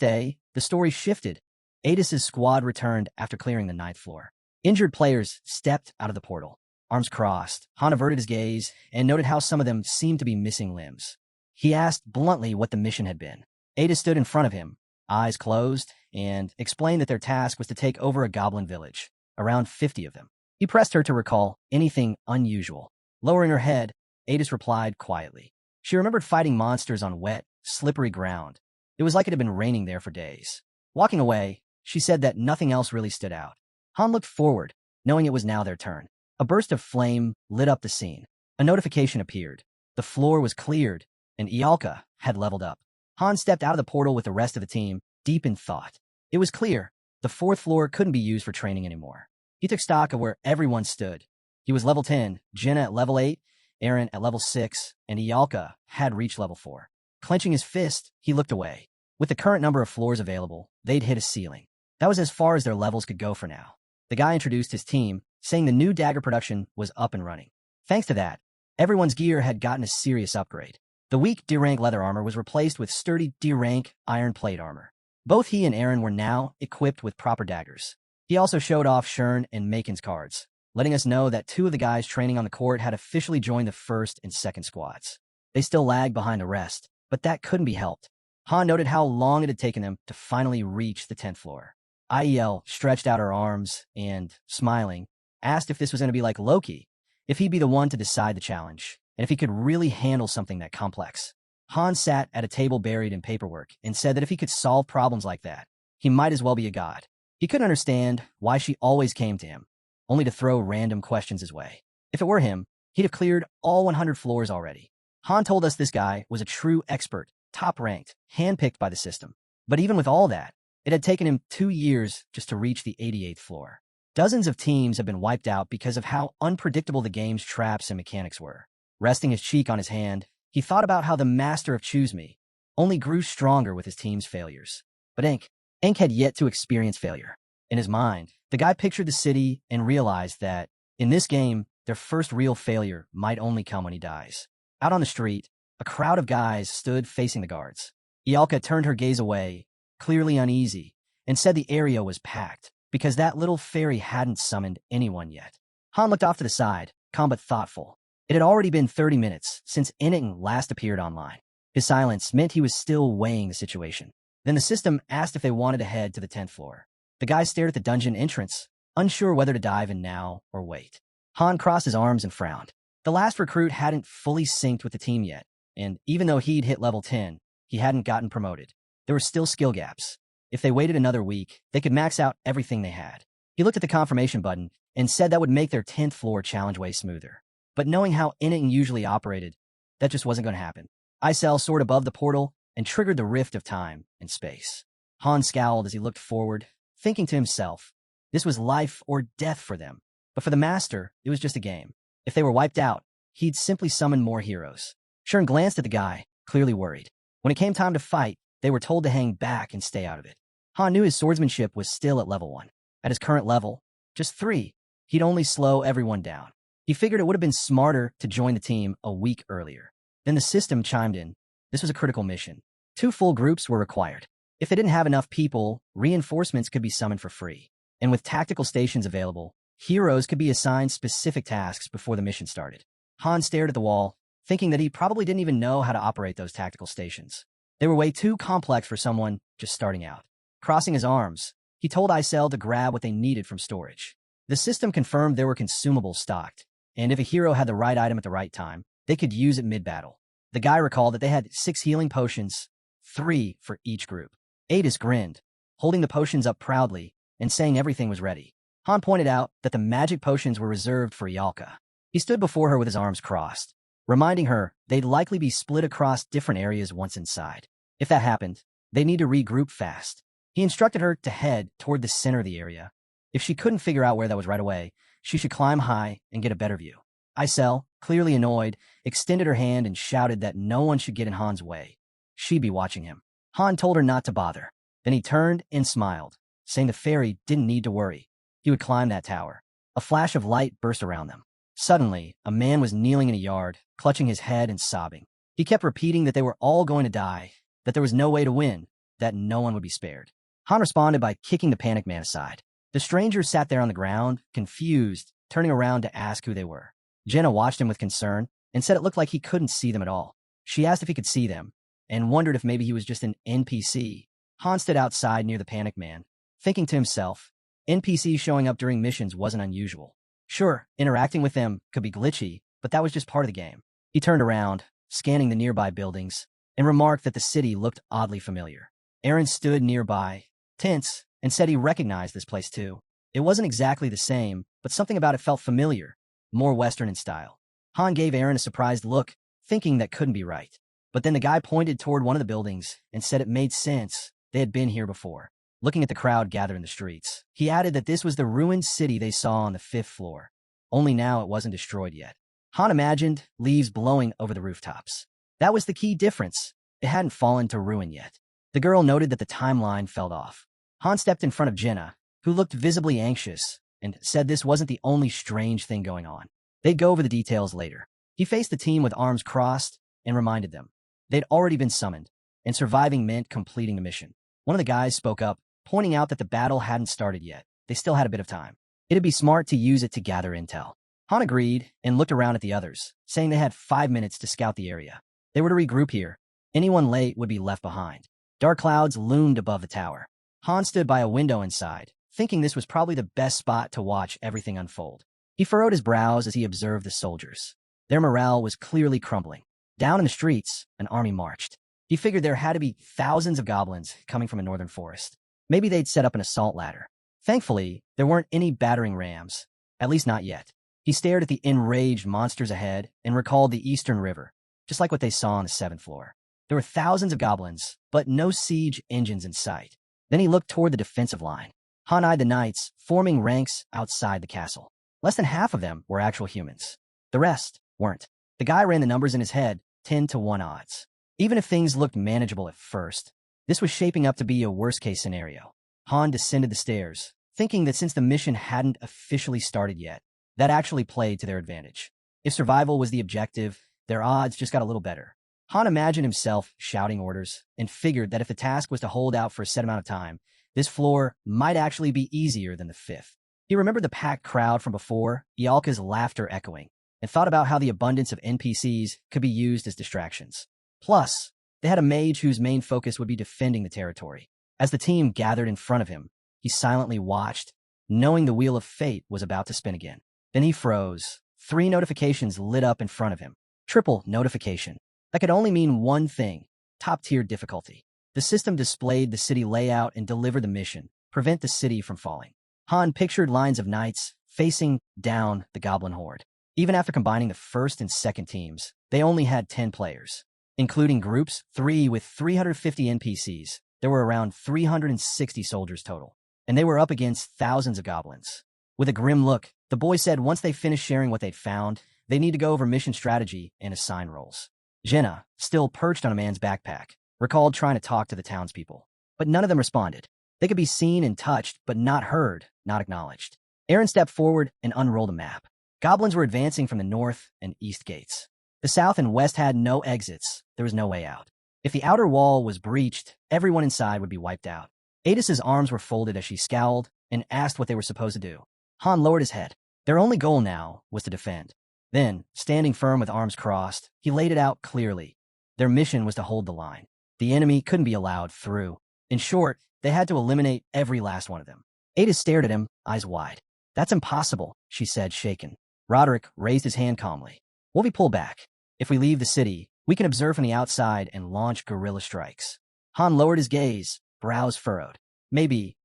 day, the story shifted. Adis's squad returned after clearing the 9th floor. Injured players stepped out of the portal, arms crossed. Han averted his gaze and noted how some of them seemed to be missing limbs. He asked bluntly what the mission had been. Ada stood in front of him, eyes closed, and explained that their task was to take over a goblin village, around 50 of them. He pressed her to recall anything unusual. Lowering her head, Adis replied quietly. She remembered fighting monsters on wet, slippery ground. It was like it had been raining there for days. Walking away, she said that nothing else really stood out. Han looked forward, knowing it was now their turn. A burst of flame lit up the scene. A notification appeared. The floor was cleared, and Ialka had leveled up. Han stepped out of the portal with the rest of the team, deep in thought. It was clear the fourth floor couldn't be used for training anymore. He took stock of where everyone stood. He was level 10, Jenna at level 8, Aaron at level 6, and Ialka had reached level 4. Clenching his fist, he looked away. With the current number of floors available, they'd hit a ceiling. That was as far as their levels could go for now. The guy introduced his team, saying the new dagger production was up and running. Thanks to that, everyone's gear had gotten a serious upgrade. The weak D-rank leather armor was replaced with sturdy D-rank iron plate armor. Both he and Aaron were now equipped with proper daggers. He also showed off Shern and Makin's cards, letting us know that 2 of the guys training on the court had officially joined the first and second squads. They still lagged behind the rest, but that couldn't be helped. Han noted how long it had taken them to finally reach the 10th floor. IEL stretched out her arms and, smiling, asked if this was going to be like Loki, if he'd be the one to decide the challenge, and if he could really handle something that complex. Han sat at a table buried in paperwork and said that if he could solve problems like that, he might as well be a god. He couldn't understand why she always came to him, only to throw random questions his way. If it were him, he'd have cleared all 100 floors already. Han told us this guy was a true expert, top-ranked, handpicked by the system. But even with all that, it had taken him 2 years just to reach the 88th floor. Dozens of teams have been wiped out because of how unpredictable the game's traps and mechanics were. Resting his cheek on his hand, he thought about how the master of Choose Me only grew stronger with his team's failures. But Ink had yet to experience failure. In his mind, the guy pictured the city and realized that, in this game, their first real failure might only come when he dies. Out on the street, a crowd of guys stood facing the guards. Ialka turned her gaze away, clearly uneasy, and said the area was packed, because that little fairy hadn't summoned anyone yet. Han looked off to the side, calm but thoughtful. It had already been 30 minutes since Inning last appeared online. His silence meant he was still weighing the situation. Then the system asked if they wanted to head to the 10th floor. The guy stared at the dungeon entrance, unsure whether to dive in now or wait. Han crossed his arms and frowned. The last recruit hadn't fully synced with the team yet, and even though he'd hit level 10, he hadn't gotten promoted. There were still skill gaps. If they waited another week, they could max out everything they had. He looked at the confirmation button and said that would make their 10th floor challenge way smoother. But knowing how Inning usually operated, that just wasn't going to happen. Icel soared above the portal and triggered the rift of time and space. Han scowled as he looked forward, thinking to himself, this was life or death for them. But for the Master, it was just a game. If they were wiped out, he'd simply summon more heroes. Shern glanced at the guy, clearly worried. When it came time to fight, they were told to hang back and stay out of it. Han knew his swordsmanship was still at level 1. At his current level, just 3, he'd only slow everyone down. He figured it would have been smarter to join the team a week earlier. Then the system chimed in. This was a critical mission. 2 full groups were required. If they didn't have enough people, reinforcements could be summoned for free. And with tactical stations available, heroes could be assigned specific tasks before the mission started. Han stared at the wall, thinking that he probably didn't even know how to operate those tactical stations. They were way too complex for someone just starting out. Crossing his arms, he told Icel to grab what they needed from storage. The system confirmed there were consumables stocked, and if a hero had the right item at the right time, they could use it mid-battle. The guy recalled that they had 6 healing potions, 3 for each group. Adis grinned, holding the potions up proudly and saying everything was ready. Han pointed out that the magic potions were reserved for Ialka. He stood before her with his arms crossed, reminding her they'd likely be split across different areas once inside. If that happened, they'd need to regroup fast. He instructed her to head toward the center of the area. If she couldn't figure out where that was right away, she should climb high and get a better view. Icel, clearly annoyed, extended her hand and shouted that no one should get in Han's way. She'd be watching him. Han told her not to bother. Then he turned and smiled, saying the fairy didn't need to worry. He would climb that tower. A flash of light burst around them. Suddenly, a man was kneeling in a yard, clutching his head and sobbing. He kept repeating that they were all going to die, that there was no way to win, that no one would be spared. Han responded by kicking the panic man aside. The stranger sat there on the ground, confused turning around to ask who they were. Jenna watched him with concern and said it looked like he couldn't see them at all. She asked if he could see them and wondered if maybe he was just an NPC. Han stood outside near the panic man, thinking to himself, NPCs showing up during missions wasn't unusual. Sure, interacting with them could be glitchy, but that was just part of the game. He turned around, scanning the nearby buildings, and remarked that the city looked oddly familiar. Aaron stood nearby, tense, and said he recognized this place too. It wasn't exactly the same, but something about it felt familiar, more Western in style. Han gave Aaron a surprised look, thinking that couldn't be right. But then the guy pointed toward one of the buildings and said it made sense. They had been here before. Looking at the crowd gathered in the streets, he added that this was the ruined city they saw on the 5th floor. Only now it wasn't destroyed yet. Han imagined leaves blowing over the rooftops. That was the key difference. It hadn't fallen to ruin yet. The girl noted that the timeline fell off. Han stepped in front of Jenna, who looked visibly anxious, and said this wasn't the only strange thing going on. They'd go over the details later. He faced the team with arms crossed and reminded them. They'd already been summoned, and surviving meant completing the mission. One of the guys spoke up, pointing out that the battle hadn't started yet. They still had a bit of time. It'd be smart to use it to gather intel. Han agreed and looked around at the others, saying they had 5 minutes to scout the area. They were to regroup here. Anyone late would be left behind. Dark clouds loomed above the tower. Han stood by a window inside, thinking this was probably the best spot to watch everything unfold. He furrowed his brows as he observed the soldiers. Their morale was clearly crumbling. Down in the streets, an army marched. He figured there had to be thousands of goblins coming from a northern forest. Maybe they'd set up an assault ladder. Thankfully, there weren't any battering rams, at least not yet. He stared at the enraged monsters ahead and recalled the Eastern River, just like what they saw on the 7th floor. There were thousands of goblins, but no siege engines in sight. Then he looked toward the defensive line. Han eyed the knights, forming ranks outside the castle. Less than half of them were actual humans. The rest weren't. The guy ran the numbers in his head, 10-1 odds. Even if things looked manageable at first, this was shaping up to be a worst-case scenario. Han descended the stairs, thinking that since the mission hadn't officially started yet, that actually played to their advantage. If survival was the objective, their odds just got a little better. Han imagined himself shouting orders and figured that if the task was to hold out for a set amount of time, this floor might actually be easier than the 5th. He remembered the packed crowd from before, Ialka's laughter echoing, and thought about how the abundance of NPCs could be used as distractions. Plus, they had a mage whose main focus would be defending the territory. As the team gathered in front of him, he silently watched, knowing the wheel of fate was about to spin again. Then he froze. 3 notifications lit up in front of him. Triple notification. That could only mean one thing: top-tier difficulty. The system displayed the city layout and delivered the mission: prevent the city from falling. Han pictured lines of knights facing down the goblin horde. Even after combining the first and second teams, they only had 10 players. Including groups 3 with 350 NPCs, there were around 360 soldiers total. And they were up against thousands of goblins. With a grim look, the boy said once they finished sharing what they'd found, they need to go over mission strategy and assign roles. Jenna, still perched on a man's backpack, recalled trying to talk to the townspeople. But none of them responded. They could be seen and touched, but not heard, not acknowledged. Aaron stepped forward and unrolled a map. Goblins were advancing from the north and east gates. The south and west had no exits. There was no way out. If the outer wall was breached, everyone inside would be wiped out. Adis's arms were folded as she scowled and asked what they were supposed to do. Han lowered his head. Their only goal now was to defend. Then, standing firm with arms crossed, he laid it out clearly. Their mission was to hold the line. The enemy couldn't be allowed through. In short, they had to eliminate every last one of them. Adis stared at him, eyes wide. That's impossible, she said, shaken. Roderick raised his hand calmly. We'll be pulled back. If we leave the city, we can observe from the outside and launch guerrilla strikes. Han lowered his gaze, brows furrowed. Maybe,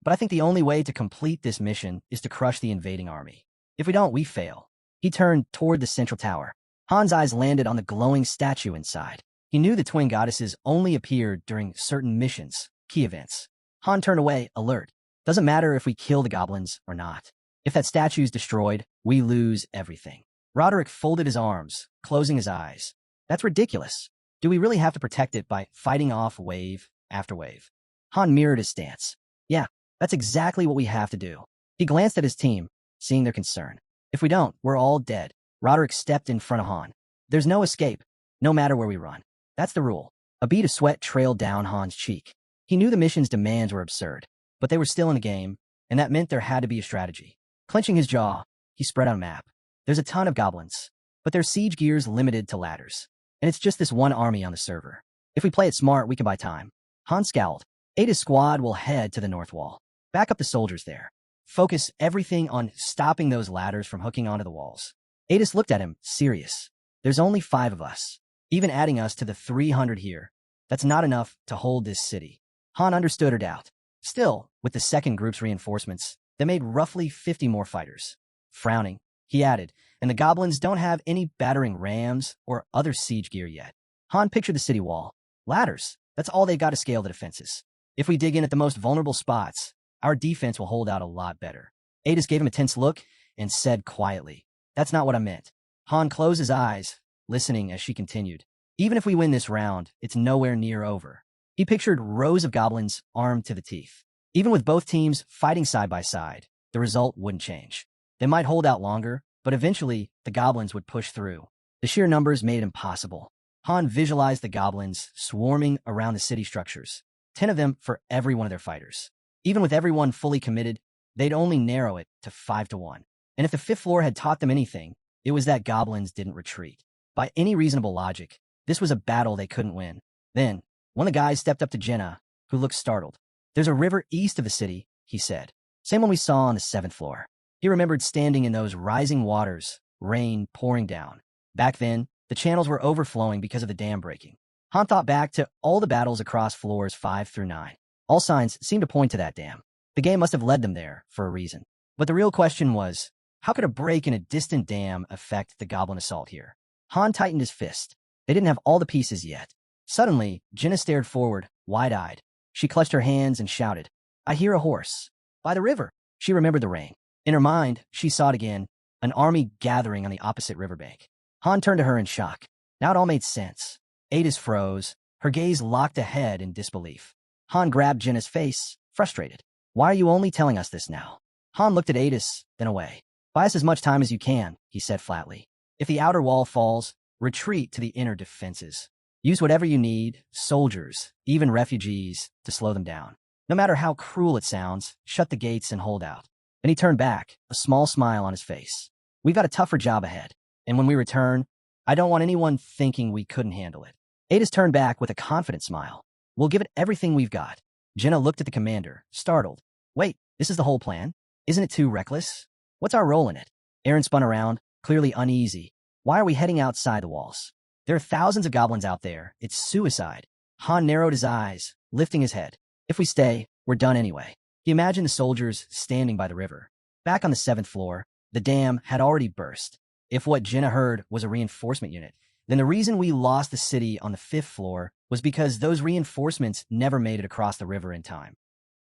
but I think the only way to complete this mission is to crush the invading army. If we don't, we fail. He turned toward the central tower. Han's eyes landed on the glowing statue inside. He knew the twin goddesses only appeared during certain missions, key events. Han turned away, alert. Doesn't matter if we kill the goblins or not. If that statue's destroyed, we lose everything. Roderick folded his arms, closing his eyes. That's ridiculous. Do we really have to protect it by fighting off wave after wave? Han mirrored his stance. Yeah, that's exactly what we have to do. He glanced at his team, seeing their concern. If we don't, we're all dead. Roderick stepped in front of Han. There's no escape, no matter where we run. That's the rule. A bead of sweat trailed down Han's cheek. He knew the mission's demands were absurd, but they were still in a game, and that meant there had to be a strategy. Clenching his jaw, He spread out a map. There's a ton of goblins, but their siege gear's limited to ladders. And it's just this one army on the server. If we play it smart, we can buy time. Han scowled. Ada's squad will head to the north wall. Back up the soldiers there. Focus everything on stopping those ladders from hooking onto the walls. Adis looked at him, serious. There's only 5 of us. Even adding us to the 300 here, that's not enough to hold this city. Han understood her doubt. Still, with the second group's reinforcements, they made roughly 50 more fighters. Frowning, he added, and the goblins don't have any battering rams or other siege gear yet. Han pictured the city wall. Ladders, that's all they got to scale the defenses. If we dig in at the most vulnerable spots, our defense will hold out a lot better. Adis gave him a tense look and said quietly, "That's not what I meant." Han closed his eyes, listening as she continued. "Even if we win this round, it's nowhere near over." He pictured rows of goblins armed to the teeth. Even with both teams fighting side by side, the result wouldn't change. They might hold out longer, but eventually the goblins would push through. The sheer numbers made it impossible. Han visualized the goblins swarming around the city structures, 10 of them for every one of their fighters. Even with everyone fully committed, they'd only narrow it to 5-1. And if the 5th floor had taught them anything, it was that goblins didn't retreat. By any reasonable logic, this was a battle they couldn't win. Then, one of the guys stepped up to Jenna, who looked startled. "There's a river east of the city," he said. "Same one we saw on the 7th floor. He remembered standing in those rising waters, rain pouring down. Back then, the channels were overflowing because of the dam breaking. Han thought back to all the battles across floors 5 through 9. All signs seemed to point to that dam. The game must have led them there for a reason. But the real question was, how could a break in a distant dam affect the goblin assault here? Han tightened his fist. They didn't have all the pieces yet. Suddenly, Jenna stared forward, wide-eyed. She clutched her hands and shouted, "I hear a horse. By the river." She remembered the rain. In her mind, she saw it again, an army gathering on the opposite riverbank. Han turned to her in shock. Now it all made sense. Adis froze, her gaze locked ahead in disbelief. Han grabbed Jenna's face, frustrated. "Why are you only telling us this now?" Han looked at Adis, then away. "Buy us as much time as you can," he said flatly. "If the outer wall falls, retreat to the inner defenses. Use whatever you need, soldiers, even refugees, to slow them down. No matter how cruel it sounds, shut the gates and hold out." Then he turned back, a small smile on his face. "We've got a tougher job ahead, and when we return, I don't want anyone thinking we couldn't handle it." Adis turned back with a confident smile. "We'll give it everything we've got." Jenna looked at the commander, startled. "Wait, this is the whole plan? Isn't it too reckless? What's our role in it?" Aaron spun around, clearly uneasy. "Why are we heading outside the walls? There are thousands of goblins out there. It's suicide." Han narrowed his eyes, lifting his head. "If we stay, we're done anyway." He imagined the soldiers standing by the river. Back on the 7th floor, the dam had already burst. If what Jenna heard was a reinforcement unit, then the reason we lost the city on the 5th floor was because those reinforcements never made it across the river in time.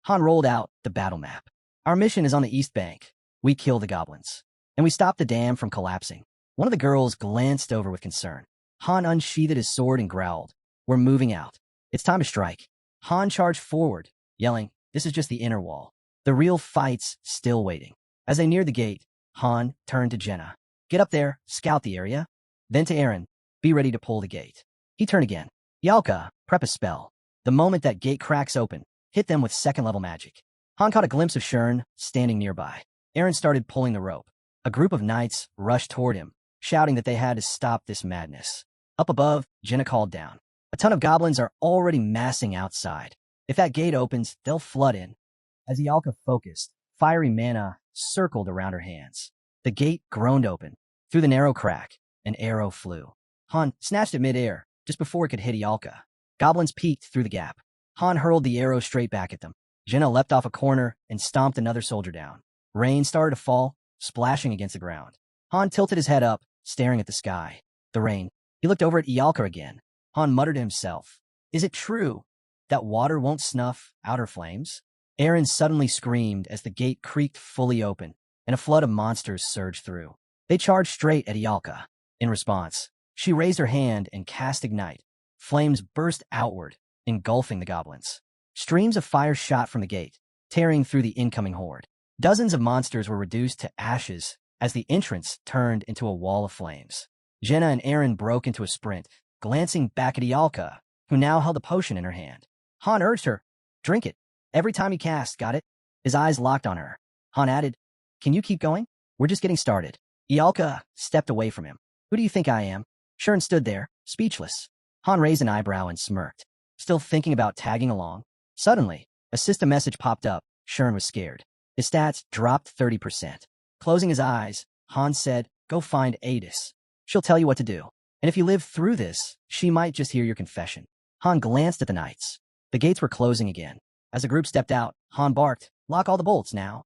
Han rolled out the battle map. "Our mission is on the east bank. We kill the goblins. And we stop the dam from collapsing." One of the girls glanced over with concern. Han unsheathed his sword and growled, "We're moving out. It's time to strike." Han charged forward, yelling, "This is just the inner wall. The real fight's still waiting." As they neared the gate, Han turned to Jenna. "Get up there, scout the area." Then to Aaron, "Be ready to pull the gate." He turned again. "Yalka, prep a spell. The moment that gate cracks open, hit them with 2nd-level magic." Han caught a glimpse of Shern standing nearby. Aaron started pulling the rope. A group of knights rushed toward him, shouting that they had to stop this madness. Up above, Jenna called down. "A ton of goblins are already massing outside. If that gate opens, they'll flood in." As Yalka focused, fiery mana circled around her hands. The gate groaned open. Through the narrow crack, an arrow flew. Han snatched it midair, just before it could hit Yalka. Goblins peeked through the gap. Han hurled the arrow straight back at them. Jenna leapt off a corner and stomped another soldier down. Rain started to fall, splashing against the ground. Han tilted his head up, staring at the sky. The rain. He looked over at Ialka again. Han muttered to himself, "Is it true that water won't snuff outer flames?" Aaron suddenly screamed as the gate creaked fully open, and a flood of monsters surged through. They charged straight at Ialka. In response, she raised her hand and cast Ignite. Flames burst outward, engulfing the goblins. Streams of fire shot from the gate, tearing through the incoming horde. Dozens of monsters were reduced to ashes as the entrance turned into a wall of flames. Jenna and Aaron broke into a sprint, glancing back at Ialka, who now held a potion in her hand. Han urged her, "Drink it. Every time you cast, got it?" His eyes locked on her. Han added, "Can you keep going? We're just getting started. Ialka stepped away from him. Who do you think I am? Shern stood there, speechless. Han raised an eyebrow and smirked, still thinking about tagging along. Suddenly, a system message popped up. Shern was scared. His stats dropped 30%. Closing his eyes, Han said, "Go find Adis. She'll tell you what to do. And if you live through this, she might just hear your confession." Han glanced at the knights. The gates were closing again. As the group stepped out, Han barked, "Lock all the bolts now."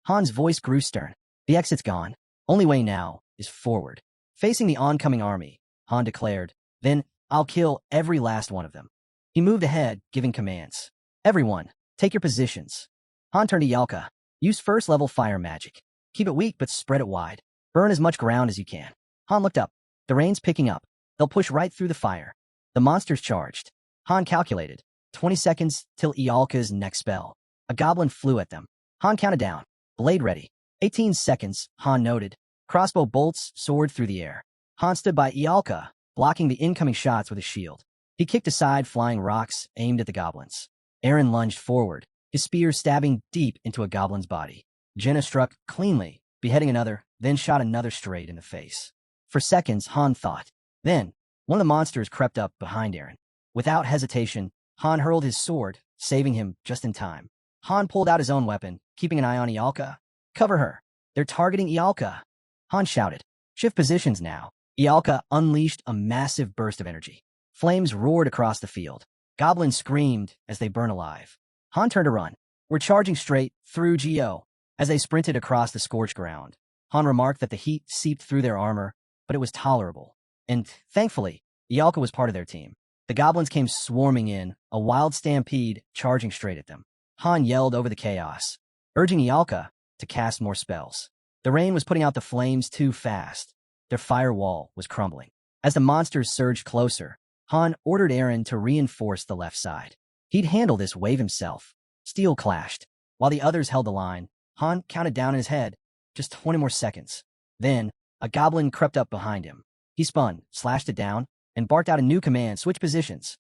Han's voice grew stern. "The exit's gone. Only way now is forward." Facing the oncoming army, Han declared, "Then I'll kill every last one of them." He moved ahead, giving commands. "Everyone, take your positions." Han turned to Yalka. "Use first-level fire magic. Keep it weak, but spread it wide. Burn as much ground as you can." Han looked up. The rain's picking up. They'll push right through the fire. The monsters charged. Han calculated. 20 seconds till Ialka's next spell. A goblin flew at them. Han counted down. Blade ready. 18 seconds, Han noted. Crossbow bolts soared through the air. Han stood by Ialka, blocking the incoming shots with his shield. He kicked aside flying rocks aimed at the goblins. Eren lunged forward, his spear stabbing deep into a goblin's body. Jenna struck cleanly, beheading another, then shot another straight in the face. For seconds, Han thought. Then, one of the monsters crept up behind Eren. Without hesitation, Han hurled his sword, saving him just in time. Han pulled out his own weapon, keeping an eye on Ialka. "Cover her. They're targeting Ialka." Han shouted. "Shift positions now." Ialka unleashed a massive burst of energy. Flames roared across the field. Goblins screamed as they burned alive. Han turned to run. "We're charging straight through Geo." As they sprinted across the scorched ground, Han remarked that the heat seeped through their armor, but it was tolerable. And, thankfully, Ialka was part of their team. The goblins came swarming in, a wild stampede charging straight at them. Han yelled over the chaos, urging Ialka to cast more spells. The rain was putting out the flames too fast. Their firewall was crumbling. As the monsters surged closer, Han ordered Eren to reinforce the left side. He'd handle this wave himself. Steel clashed. While the others held the line, Han counted down in his head, just 20 more seconds. Then, a goblin crept up behind him. He spun, slashed it down, and barked out a new command, "Switch positions."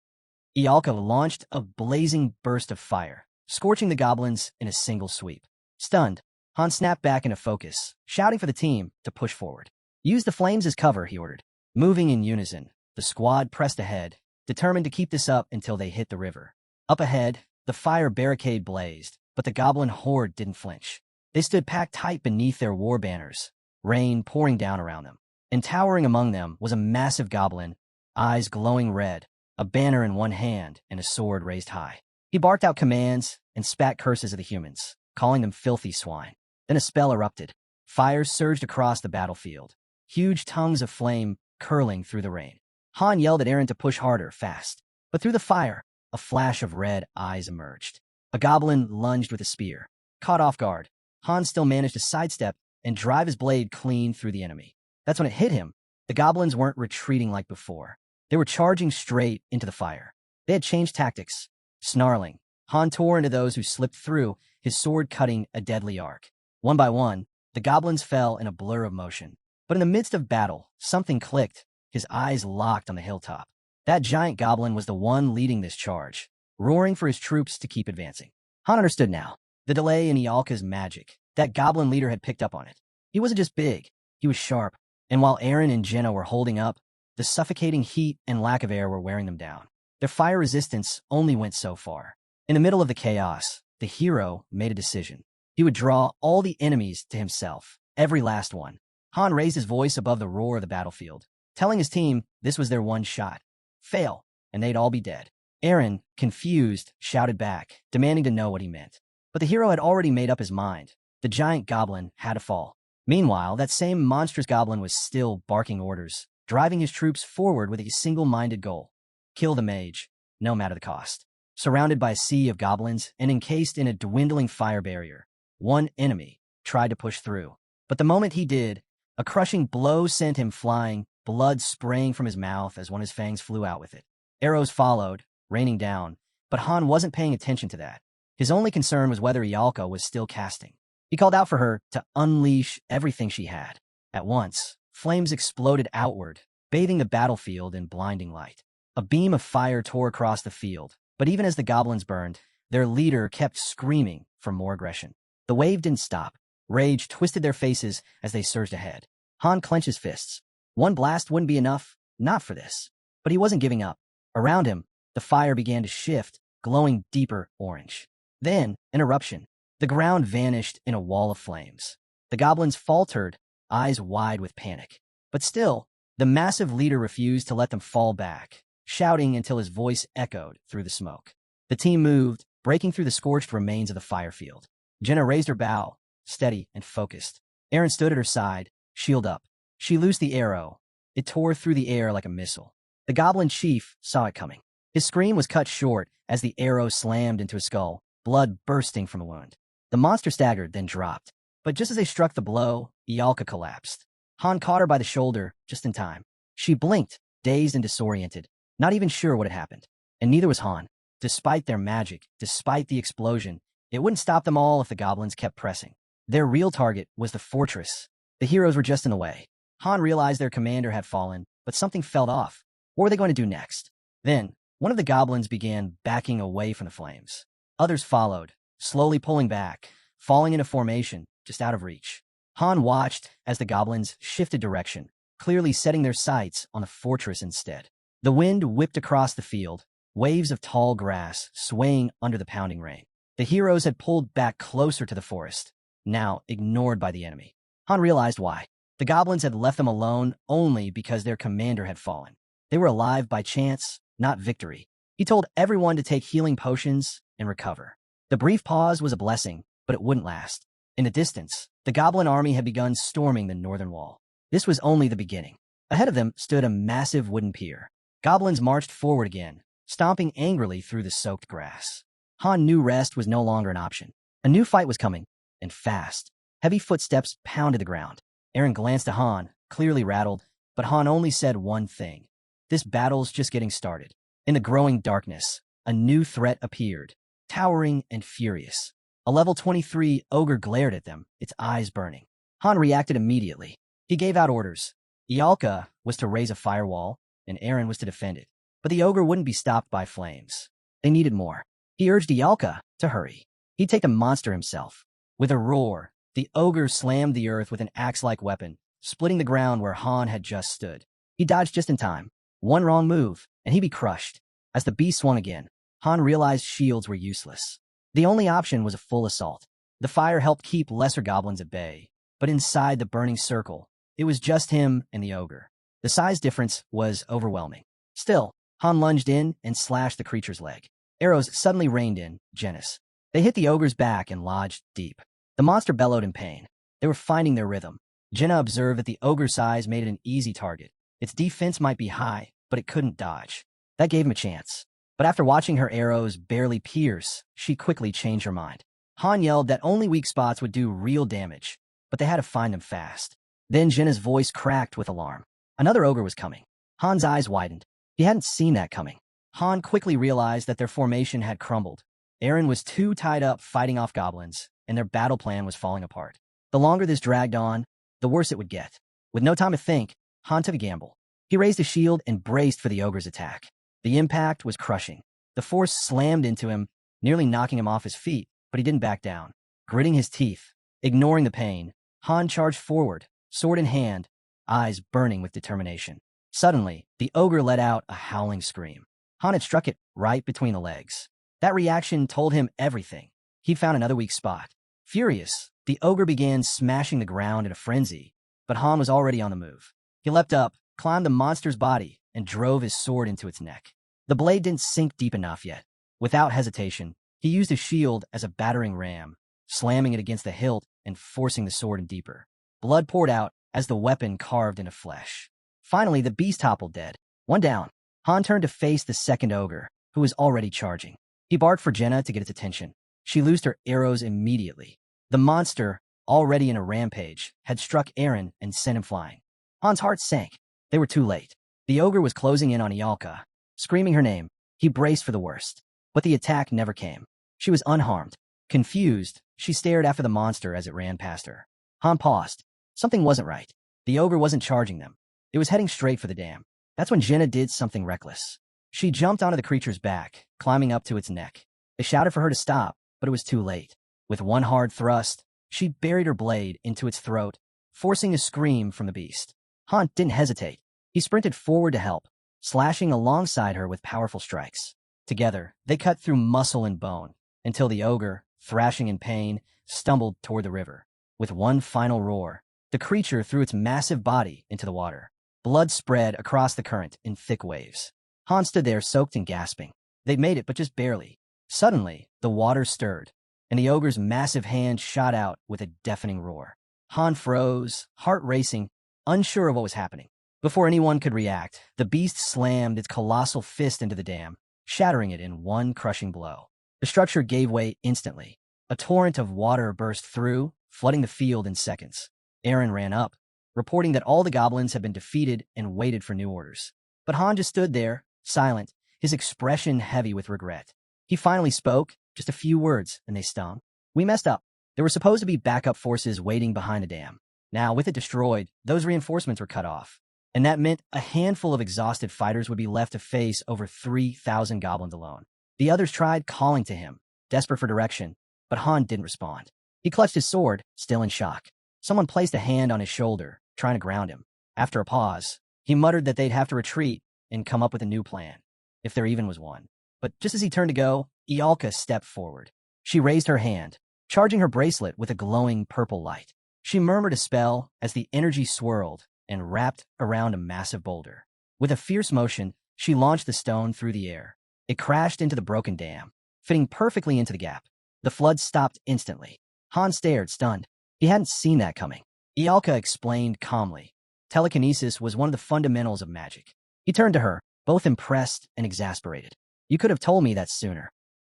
Ialka launched a blazing burst of fire, scorching the goblins in a single sweep. Stunned, Han snapped back into focus, shouting for the team to push forward. "Use the flames as cover," he ordered. Moving in unison, the squad pressed ahead, determined to keep this up until they hit the river. Up ahead, the fire barricade blazed, but the goblin horde didn't flinch. They stood packed tight beneath their war banners, rain pouring down around them. And towering among them was a massive goblin, eyes glowing red, a banner in one hand and a sword raised high. He barked out commands and spat curses at the humans, calling them filthy swine. Then a spell erupted. Fire surged across the battlefield, huge tongues of flame curling through the rain. Han yelled at Eren to push harder, fast. But through the fire, a flash of red eyes emerged. A goblin lunged with a spear. Caught off guard, Han still managed to sidestep and drive his blade clean through the enemy. That's when it hit him. The goblins weren't retreating like before. They were charging straight into the fire. They had changed tactics. Snarling, Han tore into those who slipped through, his sword cutting a deadly arc. One by one, the goblins fell in a blur of motion. But in the midst of battle, something clicked, his eyes locked on the hilltop. That giant goblin was the one leading this charge, roaring for his troops to keep advancing. Han understood now. The delay in Ialka's magic. That goblin leader had picked up on it. He wasn't just big, he was sharp. And while Eren and Jenna were holding up, the suffocating heat and lack of air were wearing them down. Their fire resistance only went so far. In the middle of the chaos, the hero made a decision. He would draw all the enemies to himself, every last one. Han raised his voice above the roar of the battlefield, telling his team this was their one shot. Fail, and they'd all be dead. Eren, confused, shouted back, demanding to know what he meant. But the hero had already made up his mind. The giant goblin had to fall. Meanwhile, that same monstrous goblin was still barking orders, driving his troops forward with a single-minded goal. Kill the mage, no matter the cost. Surrounded by a sea of goblins and encased in a dwindling fire barrier, one enemy tried to push through. But the moment he did, a crushing blow sent him flying, blood spraying from his mouth as one of his fangs flew out with it. Arrows followed, raining down, but Han wasn't paying attention to that. His only concern was whether Ialka was still casting. He called out for her to unleash everything she had. At once, flames exploded outward, bathing the battlefield in blinding light. A beam of fire tore across the field, but even as the goblins burned, their leader kept screaming for more aggression. The wave didn't stop. Rage twisted their faces as they surged ahead. Han clenched his fists. One blast wouldn't be enough, not for this. But he wasn't giving up. Around him, the fire began to shift, glowing deeper orange. Then, an eruption. The ground vanished in a wall of flames. The goblins faltered, eyes wide with panic. But still, the massive leader refused to let them fall back, shouting until his voice echoed through the smoke. The team moved, breaking through the scorched remains of the fire field. Jenna raised her bow, steady and focused. Aaron stood at her side, shield up. She loosed the arrow. It tore through the air like a missile. The goblin chief saw it coming. His scream was cut short as the arrow slammed into his skull, blood bursting from a wound. The monster staggered, then dropped. But just as they struck the blow, Ialka collapsed. Han caught her by the shoulder, just in time. She blinked, dazed and disoriented, not even sure what had happened. And neither was Han. Despite their magic, despite the explosion, it wouldn't stop them all if the goblins kept pressing. Their real target was the fortress. The heroes were just in the way. Han realized their commander had fallen, but something felt off. What were they going to do next? Then, one of the goblins began backing away from the flames. Others followed, slowly pulling back, falling into formation, just out of reach. Han watched as the goblins shifted direction, clearly setting their sights on the fortress instead. The wind whipped across the field, waves of tall grass swaying under the pounding rain. The heroes had pulled back closer to the forest, now ignored by the enemy. Han realized why. The goblins had left them alone only because their commander had fallen. They were alive by chance, not victory. He told everyone to take healing potions and recover. The brief pause was a blessing, but it wouldn't last. In the distance, the goblin army had begun storming the northern wall. This was only the beginning. Ahead of them stood a massive wooden pier. Goblins marched forward again, stomping angrily through the soaked grass. Han knew rest was no longer an option. A new fight was coming, and fast. Heavy footsteps pounded the ground. Aaron glanced at Han, clearly rattled, but Han only said one thing. This battle's just getting started. In the growing darkness, a new threat appeared, towering and furious. A level 23 ogre glared at them, its eyes burning. Han reacted immediately. He gave out orders. Ialka was to raise a firewall, and Aaron was to defend it. But the ogre wouldn't be stopped by flames. They needed more. He urged Ialka to hurry. He'd take the monster himself. With a roar, the ogre slammed the earth with an axe-like weapon, splitting the ground where Han had just stood. He dodged just in time. One wrong move, and he'd be crushed. As the beast swung again, Han realized shields were useless. The only option was a full assault. The fire helped keep lesser goblins at bay, but inside the burning circle, it was just him and the ogre. The size difference was overwhelming. Still, Han lunged in and slashed the creature's leg. Arrows suddenly rained in, Genis. They hit the ogre's back and lodged deep. The monster bellowed in pain. They were finding their rhythm. Jenna observed that the ogre's size made it an easy target. Its defense might be high, but it couldn't dodge. That gave him a chance. But after watching her arrows barely pierce, she quickly changed her mind. Han yelled that only weak spots would do real damage, but they had to find them fast. Then Jenna's voice cracked with alarm. Another ogre was coming. Han's eyes widened. He hadn't seen that coming. Han quickly realized that their formation had crumbled. Aaron was too tied up fighting off goblins, and their battle plan was falling apart. The longer this dragged on, the worse it would get. With no time to think, Han took a gamble. He raised a shield and braced for the ogre's attack. The impact was crushing. The force slammed into him, nearly knocking him off his feet, but he didn't back down. Gritting his teeth, ignoring the pain, Han charged forward, sword in hand, eyes burning with determination. Suddenly, the ogre let out a howling scream. Han had struck it right between the legs. That reaction told him everything. He found another weak spot. Furious, the ogre began smashing the ground in a frenzy, but Han was already on the move. He leapt up, climbed the monster's body, and drove his sword into its neck. The blade didn't sink deep enough yet. Without hesitation, he used his shield as a battering ram, slamming it against the hilt and forcing the sword in deeper. Blood poured out as the weapon carved into flesh. Finally, the beast toppled dead. One down. Han turned to face the second ogre, who was already charging. He barked for Jenna to get its attention. She loosed her arrows immediately. The monster, already in a rampage, had struck Aaron and sent him flying. Han's heart sank. They were too late. The ogre was closing in on Ialka. Screaming her name, he braced for the worst. But the attack never came. She was unharmed. Confused, she stared after the monster as it ran past her. Han paused. Something wasn't right. The ogre wasn't charging them. It was heading straight for the dam. That's when Jenna did something reckless. She jumped onto the creature's back, climbing up to its neck. They shouted for her to stop, but it was too late. With one hard thrust, She buried her blade into its throat, forcing a scream from the beast. Han didn't hesitate. He sprinted forward to help, slashing alongside her with powerful strikes. Together, they cut through muscle and bone, until the ogre, thrashing in pain, stumbled toward the river. With one final roar, the creature threw its massive body into the water. Blood spread across the current in thick waves. Han stood there soaked and gasping. They'd made it, but just barely. Suddenly, the water stirred, and the ogre's massive hand shot out with a deafening roar. Han froze, heart racing, unsure of what was happening. Before anyone could react, the beast slammed its colossal fist into the dam, shattering it in one crushing blow. The structure gave way instantly. A torrent of water burst through, flooding the field in seconds. Eren ran up, reporting that all the goblins had been defeated and waited for new orders. But Han just stood there, silent, his expression heavy with regret. He finally spoke, just a few words, and they stung. "We messed up. There were supposed to be backup forces waiting behind the dam. Now, with it destroyed, those reinforcements were cut off. And that meant a handful of exhausted fighters would be left to face over 3,000 goblins alone." The others tried calling to him, desperate for direction, but Han didn't respond. He clutched his sword, still in shock. Someone placed a hand on his shoulder, trying to ground him. After a pause, he muttered that they'd have to retreat and come up with a new plan, if there even was one. But just as he turned to go, Ialka stepped forward. She raised her hand, charging her bracelet with a glowing purple light. She murmured a spell as the energy swirled and wrapped around a massive boulder. With a fierce motion, she launched the stone through the air. It crashed into the broken dam, fitting perfectly into the gap. The flood stopped instantly. Han stared, stunned. He hadn't seen that coming. Ialka explained calmly. Telekinesis was one of the fundamentals of magic. He turned to her, both impressed and exasperated. "You could have told me that sooner."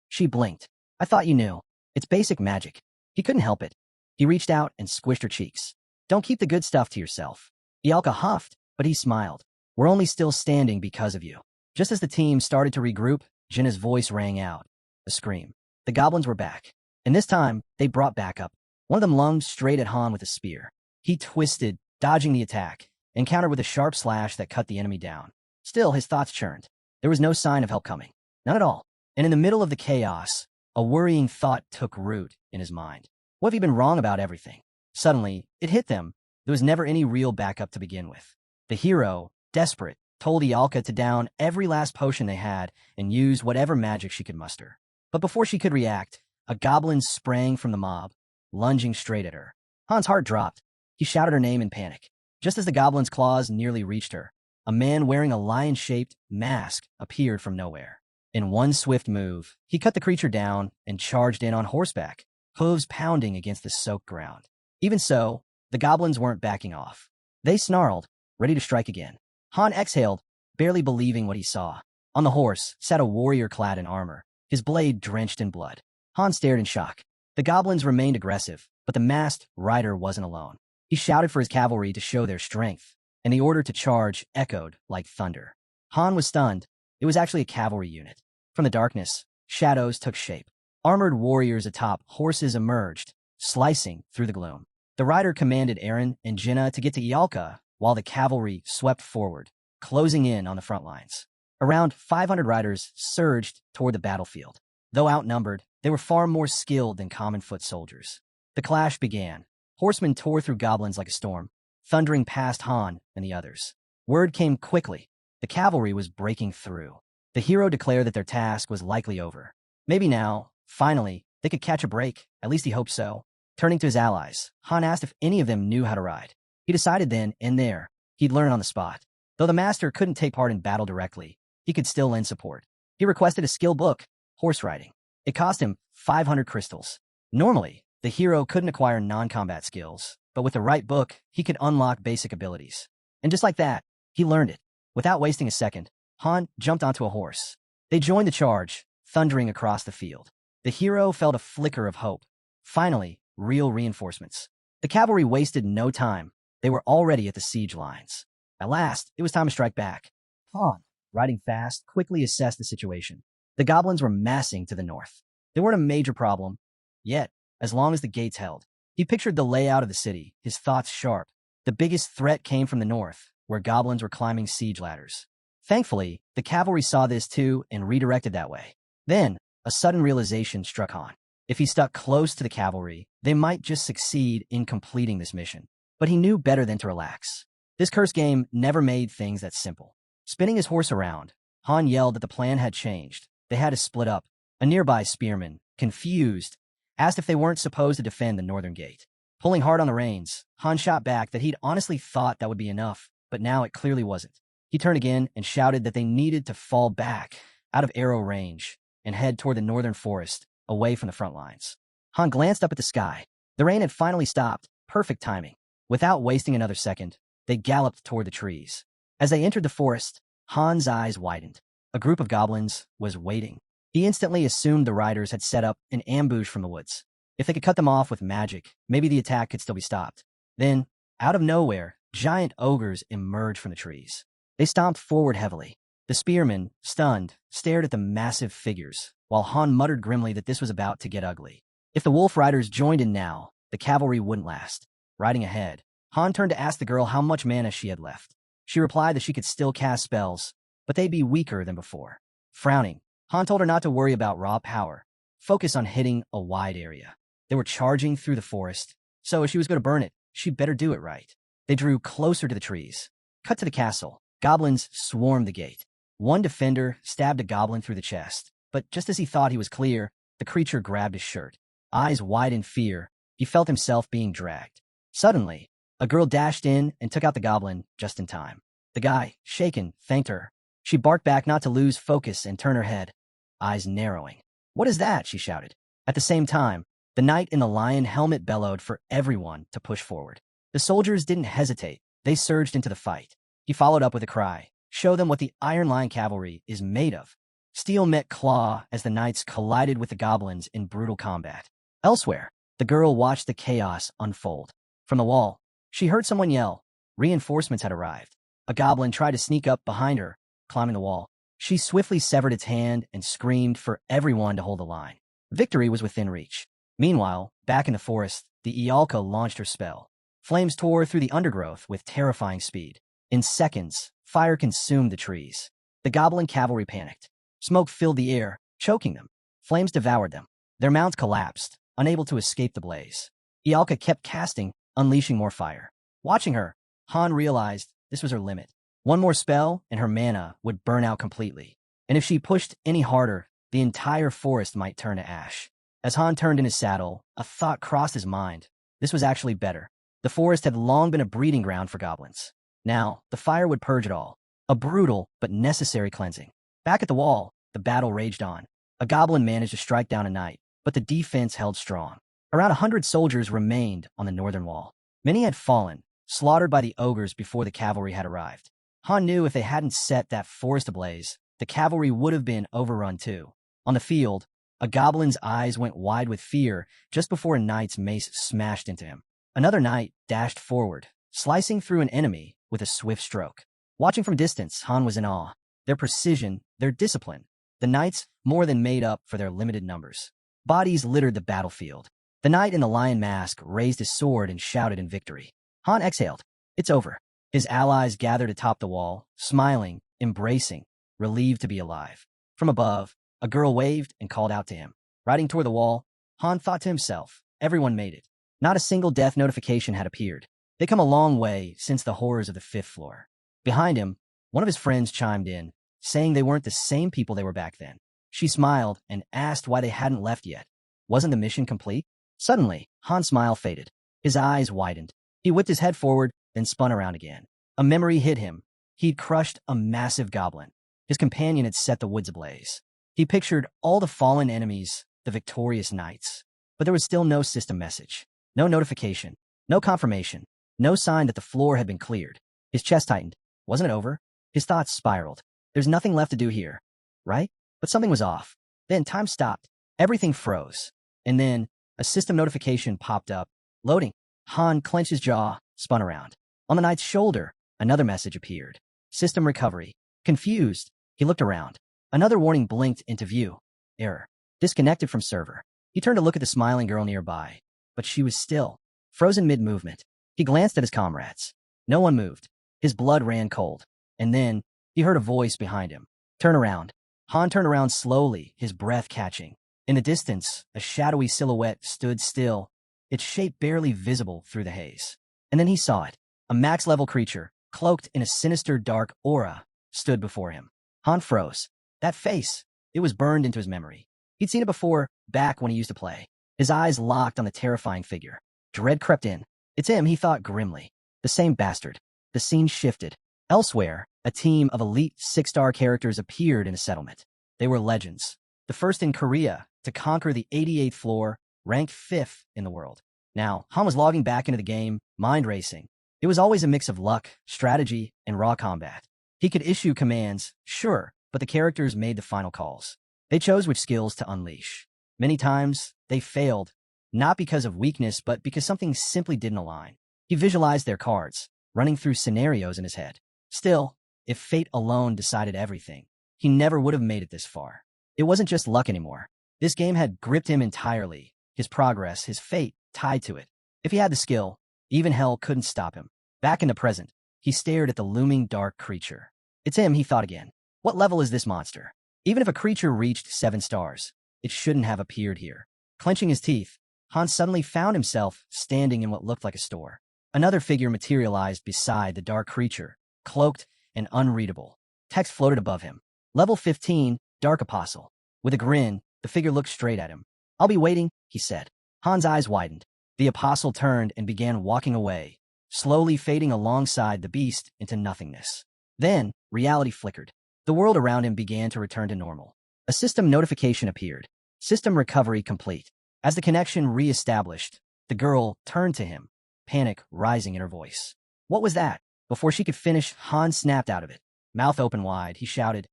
She blinked. "I thought you knew. It's basic magic." He couldn't help it. He reached out and squished her cheeks. "Don't keep the good stuff to yourself." Ialka huffed, but he smiled. "We're only still standing because of you." Just as the team started to regroup, Jinna's voice rang out. A scream. The goblins were back. And this time, they brought backup. One of them lunged straight at Han with a spear. He twisted, dodging the attack, and countered with a sharp slash that cut the enemy down. Still, his thoughts churned. There was no sign of help coming. None at all. And in the middle of the chaos, a worrying thought took root in his mind. What if he'd been wrong about everything? Suddenly, it hit them. There was never any real backup to begin with. The hero, desperate, told Ialka to down every last potion they had and use whatever magic she could muster. But before she could react, a goblin sprang from the mob, lunging straight at her. Han's heart dropped. He shouted her name in panic. Just as the goblin's claws nearly reached her, a man wearing a lion-shaped mask appeared from nowhere. In one swift move, he cut the creature down and charged in on horseback, hooves pounding against the soaked ground. Even so, the goblins weren't backing off. They snarled, ready to strike again. Han exhaled, barely believing what he saw. On the horse sat a warrior clad in armor, his blade drenched in blood. Han stared in shock. The goblins remained aggressive, but the masked rider wasn't alone. He shouted for his cavalry to show their strength, and the order to charge echoed like thunder. Han was stunned. It was actually a cavalry unit. From the darkness, shadows took shape. Armored warriors atop horses emerged, slicing through the gloom. The rider commanded Eren and Jinna to get to Ialka, while the cavalry swept forward, closing in on the front lines. Around 500 riders surged toward the battlefield. Though outnumbered, they were far more skilled than common foot soldiers. The clash began. Horsemen tore through goblins like a storm, thundering past Han and the others. Word came quickly. The cavalry was breaking through. The hero declared that their task was likely over. Maybe now, finally, they could catch a break. At least he hoped so. Turning to his allies, Han asked if any of them knew how to ride. He decided then and there he'd learn on the spot. Though the master couldn't take part in battle directly, he could still lend support. He requested a skill book, horse riding. It cost him 500 crystals. Normally, the hero couldn't acquire non-combat skills, but with the right book, he could unlock basic abilities. And just like that, he learned it. Without wasting a second, Han jumped onto a horse. They joined the charge, thundering across the field. The hero felt a flicker of hope. Finally, real reinforcements. The cavalry wasted no time. They were already at the siege lines. At last, it was time to strike back. Han, riding fast, quickly assessed the situation. The goblins were massing to the north. They weren't a major problem, yet, as long as the gates held. He pictured the layout of the city, his thoughts sharp. The biggest threat came from the north, where goblins were climbing siege ladders. Thankfully, the cavalry saw this too and redirected that way. Then, a sudden realization struck Han. If he stuck close to the cavalry, they might just succeed in completing this mission. But he knew better than to relax. This cursed game never made things that simple. Spinning his horse around, Han yelled that the plan had changed. They had to split up. A nearby spearman, confused, asked if they weren't supposed to defend the northern gate. Pulling hard on the reins, Han shot back that he'd honestly thought that would be enough, but now it clearly wasn't. He turned again and shouted that they needed to fall back, out of arrow range, and head toward the northern forest, away from the front lines. Han glanced up at the sky. The rain had finally stopped. Perfect timing. Without wasting another second, they galloped toward the trees. As they entered the forest, Han's eyes widened. A group of goblins was waiting. He instantly assumed the riders had set up an ambush from the woods. If they could cut them off with magic, maybe the attack could still be stopped. Then, out of nowhere, giant ogres emerged from the trees. They stomped forward heavily. The spearmen, stunned, stared at the massive figures, while Han muttered grimly that this was about to get ugly. If the wolf riders joined in now, the cavalry wouldn't last. Riding ahead, Han turned to ask the girl how much mana she had left. She replied that she could still cast spells, but they'd be weaker than before. Frowning, Han told her not to worry about raw power. Focus on hitting a wide area. They were charging through the forest, so if she was going to burn it, she'd better do it right. They drew closer to the trees. Cut to the castle. Goblins swarmed the gate. One defender stabbed a goblin through the chest, but just as he thought he was clear, the creature grabbed his shirt. Eyes wide in fear, he felt himself being dragged. Suddenly, a girl dashed in and took out the goblin just in time. The guy, shaken, thanked her. She barked back not to lose focus and turn her head, eyes narrowing. "What is that?" she shouted. At the same time, the knight in the lion helmet bellowed for everyone to push forward. The soldiers didn't hesitate. They surged into the fight. He followed up with a cry, "Show them what the Iron Lion cavalry is made of." Steel met claw as the knights collided with the goblins in brutal combat. Elsewhere, the girl watched the chaos unfold. From the wall, she heard someone yell. Reinforcements had arrived. A goblin tried to sneak up behind her, climbing the wall. She swiftly severed its hand and screamed for everyone to hold the line. Victory was within reach. Meanwhile, back in the forest, the Ialka launched her spell. Flames tore through the undergrowth with terrifying speed. In seconds, fire consumed the trees. The goblin cavalry panicked. Smoke filled the air, choking them. Flames devoured them. Their mounts collapsed, unable to escape the blaze. Ialka kept casting, unleashing more fire. Watching her, Han realized this was her limit. One more spell, and her mana would burn out completely. And if she pushed any harder, the entire forest might turn to ash. As Han turned in his saddle, a thought crossed his mind. This was actually better. The forest had long been a breeding ground for goblins. Now, the fire would purge it all. A brutal but necessary cleansing. Back at the wall, the battle raged on. A goblin managed to strike down a knight, but the defense held strong. Around 100 soldiers remained on the northern wall. Many had fallen, slaughtered by the ogres before the cavalry had arrived. Han knew if they hadn't set that forest ablaze, the cavalry would have been overrun too. On the field, a goblin's eyes went wide with fear just before a knight's mace smashed into him. Another knight dashed forward, slicing through an enemy with a swift stroke. Watching from distance, Han was in awe. Their precision, their discipline. The knights more than made up for their limited numbers. Bodies littered the battlefield. The knight in the lion mask raised his sword and shouted in victory. Han exhaled. It's over. His allies gathered atop the wall, smiling, embracing, relieved to be alive. From above, a girl waved and called out to him. Riding toward the wall, Han thought to himself, everyone made it. Not a single death notification had appeared. They'd come a long way since the horrors of the 5th floor. Behind him, one of his friends chimed in, saying they weren't the same people they were back then. She smiled and asked why they hadn't left yet. Wasn't the mission complete? Suddenly, Han's smile faded. His eyes widened. He whipped his head forward, then spun around again. A memory hit him. He'd crushed a massive goblin. His companion had set the woods ablaze. He pictured all the fallen enemies, the victorious knights. But there was still no system message. No notification. No confirmation. No sign that the floor had been cleared. His chest tightened. Wasn't it over? His thoughts spiraled. There's nothing left to do here, right? But something was off. Then time stopped. Everything froze. And then a system notification popped up. Loading. Han clenched his jaw, spun around. On the knight's shoulder, another message appeared. System recovery. Confused, he looked around. Another warning blinked into view. Error. Disconnected from server. He turned to look at the smiling girl nearby, but she was still, frozen mid-movement. He glanced at his comrades. No one moved. His blood ran cold. And then, he heard a voice behind him. Turn around. Han turned around slowly, his breath catching. In the distance, a shadowy silhouette stood still, its shape barely visible through the haze. And then he saw it. A max-level creature, cloaked in a sinister dark aura, stood before him. Han froze. That face, it was burned into his memory. He'd seen it before, back when he used to play. His eyes locked on the terrifying figure. Dread crept in. It's him, he thought grimly. The same bastard. The scene shifted. Elsewhere, a team of elite 6-star characters appeared in a settlement. They were legends. The first in Korea to conquer the 88th floor, ranked 5th in the world. Now, Han was logging back into the game, mind racing. It was always a mix of luck, strategy, and raw combat. He could issue commands, sure, but the characters made the final calls. They chose which skills to unleash. Many times, they failed, not because of weakness, but because something simply didn't align. He visualized their cards, running through scenarios in his head. Still, if fate alone decided everything, he never would have made it this far. It wasn't just luck anymore. This game had gripped him entirely, his progress, his fate tied to it. If he had the skill, even hell couldn't stop him. Back in the present, he stared at the looming dark creature. It's him, he thought again. What level is this monster? Even if a creature reached 7 stars, it shouldn't have appeared here. Clenching his teeth, Han suddenly found himself standing in what looked like a store. Another figure materialized beside the dark creature, cloaked and unreadable. Text floated above him. Level 15, Dark Apostle. With a grin, the figure looked straight at him. I'll be waiting, he said. Han's eyes widened. The apostle turned and began walking away, slowly fading alongside the beast into nothingness. Then, reality flickered. The world around him began to return to normal. A system notification appeared. System recovery complete. As the connection re-established, the girl turned to him, panic rising in her voice. What was that? Before she could finish, Han snapped out of it. Mouth open wide, he shouted,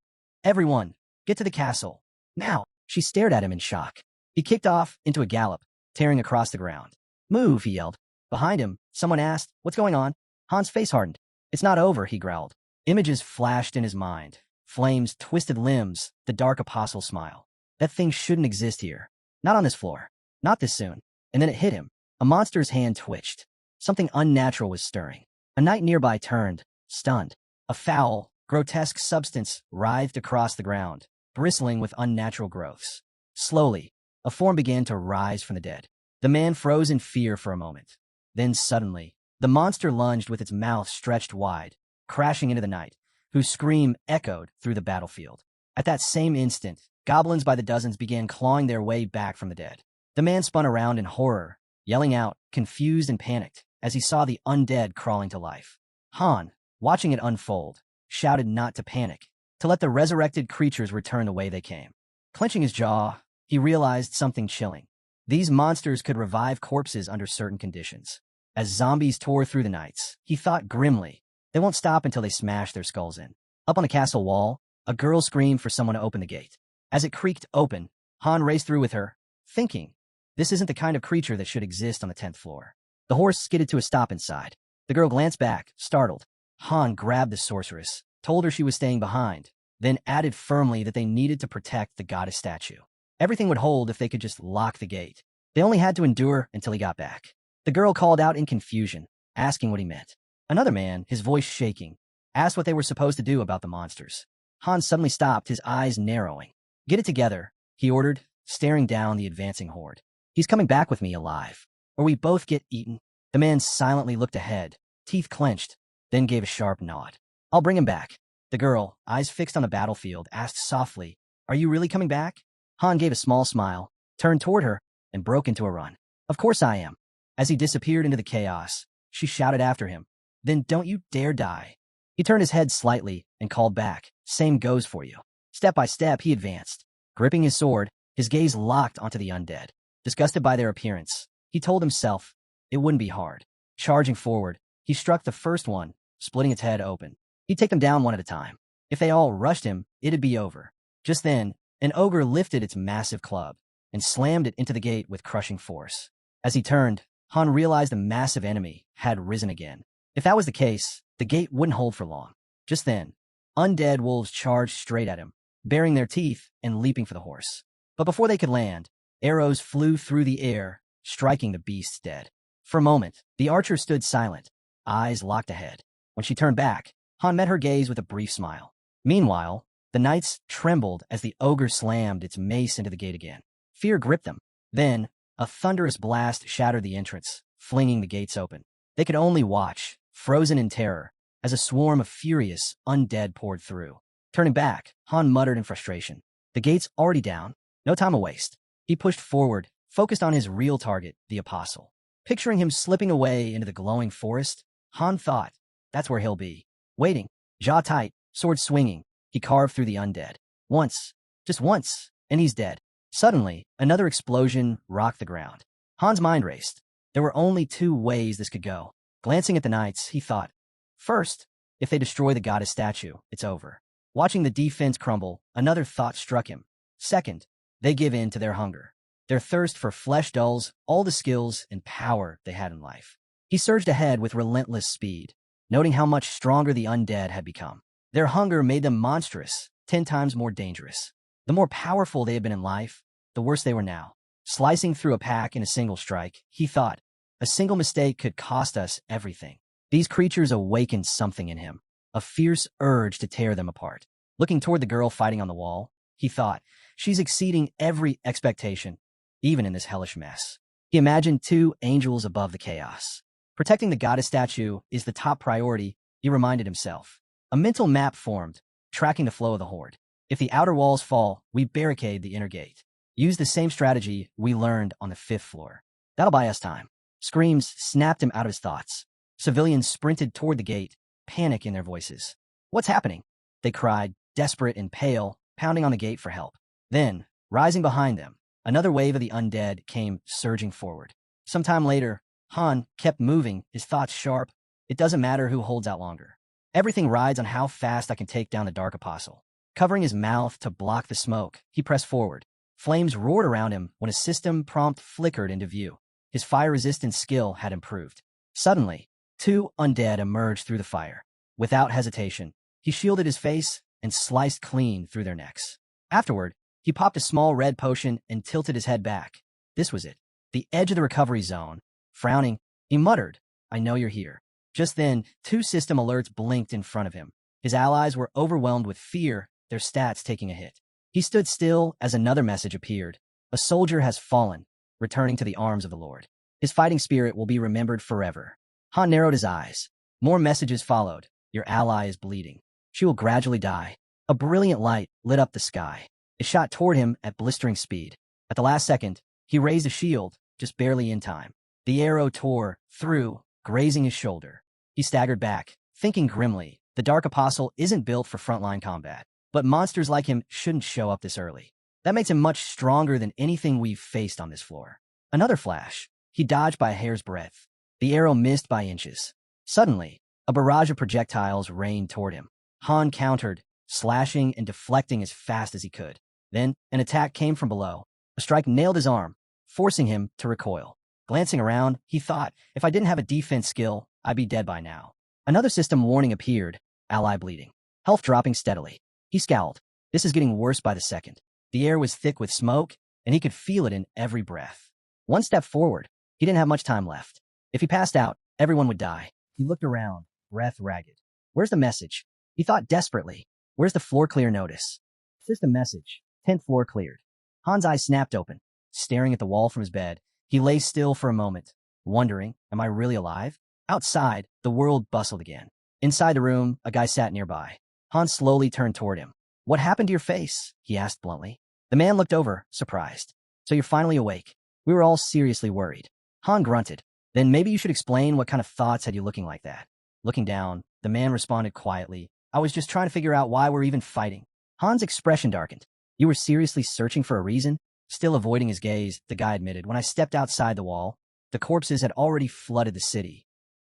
"Everyone, get to the castle. Now!" She stared at him in shock. He kicked off into a gallop, tearing across the ground. "Move," he yelled. Behind him, someone asked, "What's going on?" Han's face hardened. "It's not over," he growled. Images flashed in his mind. Flames, twisted limbs, the dark apostle smile. That thing shouldn't exist here. Not on this floor. Not this soon. And then it hit him. A monster's hand twitched. Something unnatural was stirring. A knight nearby turned, stunned. A foul, grotesque substance writhed across the ground, bristling with unnatural growths. Slowly, a form began to rise from the dead. The man froze in fear for a moment. Then suddenly, the monster lunged with its mouth stretched wide, crashing into the knight, whose scream echoed through the battlefield. At that same instant, goblins by the dozens began clawing their way back from the dead. The man spun around in horror, yelling out, confused and panicked, as he saw the undead crawling to life. Han, watching it unfold, shouted not to panic, to let the resurrected creatures return the way they came. Clenching his jaw, he realized something chilling. These monsters could revive corpses under certain conditions. As zombies tore through the nights, he thought grimly, they won't stop until they smash their skulls in. Up on the castle wall, a girl screamed for someone to open the gate. As it creaked open, Han raced through with her, thinking, this isn't the kind of creature that should exist on the 10th floor. The horse skidded to a stop inside. The girl glanced back, startled. Han grabbed the sorceress, told her she was staying behind, then added firmly that they needed to protect the goddess statue. Everything would hold if they could just lock the gate. They only had to endure until he got back. The girl called out in confusion, asking what he meant. Another man, his voice shaking, asked what they were supposed to do about the monsters. Han suddenly stopped, his eyes narrowing. Get it together, he ordered, staring down the advancing horde. He's coming back with me alive, or we both get eaten. The man silently looked ahead, teeth clenched, then gave a sharp nod. I'll bring him back. The girl, eyes fixed on the battlefield, asked softly, are you really coming back? Han gave a small smile, turned toward her, and broke into a run. Of course I am. As he disappeared into the chaos, she shouted after him, then don't you dare die. He turned his head slightly and called back, same goes for you. Step by step, he advanced. Gripping his sword, his gaze locked onto the undead. Disgusted by their appearance, he told himself it wouldn't be hard. Charging forward, he struck the first one, splitting its head open. He'd take them down one at a time. If they all rushed him, it'd be over. Just then, an ogre lifted its massive club and slammed it into the gate with crushing force. As he turned, Han realized the massive enemy had risen again. If that was the case, the gate wouldn't hold for long. Just then, undead wolves charged straight at him, baring their teeth and leaping for the horse. But before they could land, arrows flew through the air, striking the beasts dead. For a moment, the archer stood silent, eyes locked ahead. When she turned back, Han met her gaze with a brief smile. Meanwhile, the knights trembled as the ogre slammed its mace into the gate again. Fear gripped them. Then, a thunderous blast shattered the entrance, flinging the gates open. They could only watch, frozen in terror, as a swarm of furious undead poured through. Turning back, Han muttered in frustration. The gate's already down. No time to waste. He pushed forward, focused on his real target, the Apostle. Picturing him slipping away into the glowing forest, Han thought, that's where he'll be. Waiting, jaw tight, sword swinging, he carved through the undead. Once, just once, and he's dead. Suddenly, another explosion rocked the ground. Han's mind raced. There were only two ways this could go. Glancing at the knights, he thought, first, if they destroy the goddess statue, it's over. Watching the defense crumble, another thought struck him. Second, they give in to their hunger. Their thirst for flesh dulls all the skills and power they had in life. He surged ahead with relentless speed, noting how much stronger the undead had become. Their hunger made them monstrous, 10 times more dangerous. The more powerful they had been in life, the worse they were now. Slicing through a pack in a single strike, he thought, a single mistake could cost us everything. These creatures awakened something in him, a fierce urge to tear them apart. Looking toward the girl fighting on the wall, he thought, she's exceeding every expectation, even in this hellish mess. He imagined two angels above the chaos. Protecting the goddess statue is the top priority, he reminded himself. A mental map formed, tracking the flow of the horde. If the outer walls fall, we barricade the inner gate. Use the same strategy we learned on the 5th floor. That'll buy us time. Screams snapped him out of his thoughts. Civilians sprinted toward the gate, panic in their voices. What's happening? They cried, desperate and pale, pounding on the gate for help. Then, rising behind them, another wave of the undead came surging forward. Sometime later, Han kept moving, his thoughts sharp. It doesn't matter who holds out longer. Everything rides on how fast I can take down the Dark Apostle. Covering his mouth to block the smoke, he pressed forward. Flames roared around him when a system prompt flickered into view. His fire-resistance skill had improved. Suddenly, two undead emerged through the fire. Without hesitation, he shielded his face and sliced clean through their necks. Afterward, he popped a small red potion and tilted his head back. This was it, the edge of the recovery zone. Frowning, he muttered, I know you're here. Just then, two system alerts blinked in front of him. His allies were overwhelmed with fear, their stats taking a hit. He stood still as another message appeared. A soldier has fallen, returning to the arms of the Lord. His fighting spirit will be remembered forever. Han narrowed his eyes. More messages followed. Your ally is bleeding. She will gradually die. A brilliant light lit up the sky. It shot toward him at blistering speed. At the last second, he raised a shield, just barely in time. The arrow tore through, grazing his shoulder. He staggered back, thinking grimly, the Dark Apostle isn't built for frontline combat. But monsters like him shouldn't show up this early. That makes him much stronger than anything we've faced on this floor. Another flash. He dodged by a hair's breadth. The arrow missed by inches. Suddenly, a barrage of projectiles rained toward him. Han countered, slashing and deflecting as fast as he could. Then, an attack came from below. A strike nailed his arm, forcing him to recoil. Glancing around, he thought, if I didn't have a defense skill, I'd be dead by now. Another system warning appeared, ally bleeding. Health dropping steadily. He scowled. This is getting worse by the second. The air was thick with smoke, and he could feel it in every breath. One step forward. He didn't have much time left. If he passed out, everyone would die. He looked around, breath ragged. Where's the message? He thought desperately. Where's the floor clear notice? System message. 10th floor cleared. Han's eyes snapped open. Staring at the wall from his bed, he lay still for a moment, wondering, am I really alive? Outside, the world bustled again. Inside the room, a guy sat nearby. Han slowly turned toward him. What happened to your face? He asked bluntly. The man looked over, surprised. So you're finally awake. We were all seriously worried. Han grunted. Then maybe you should explain what kind of thoughts had you looking like that. Looking down, the man responded quietly. I was just trying to figure out why we're even fighting. Han's expression darkened. You were seriously searching for a reason? Still avoiding his gaze, the guy admitted. When I stepped outside the wall, the corpses had already flooded the city.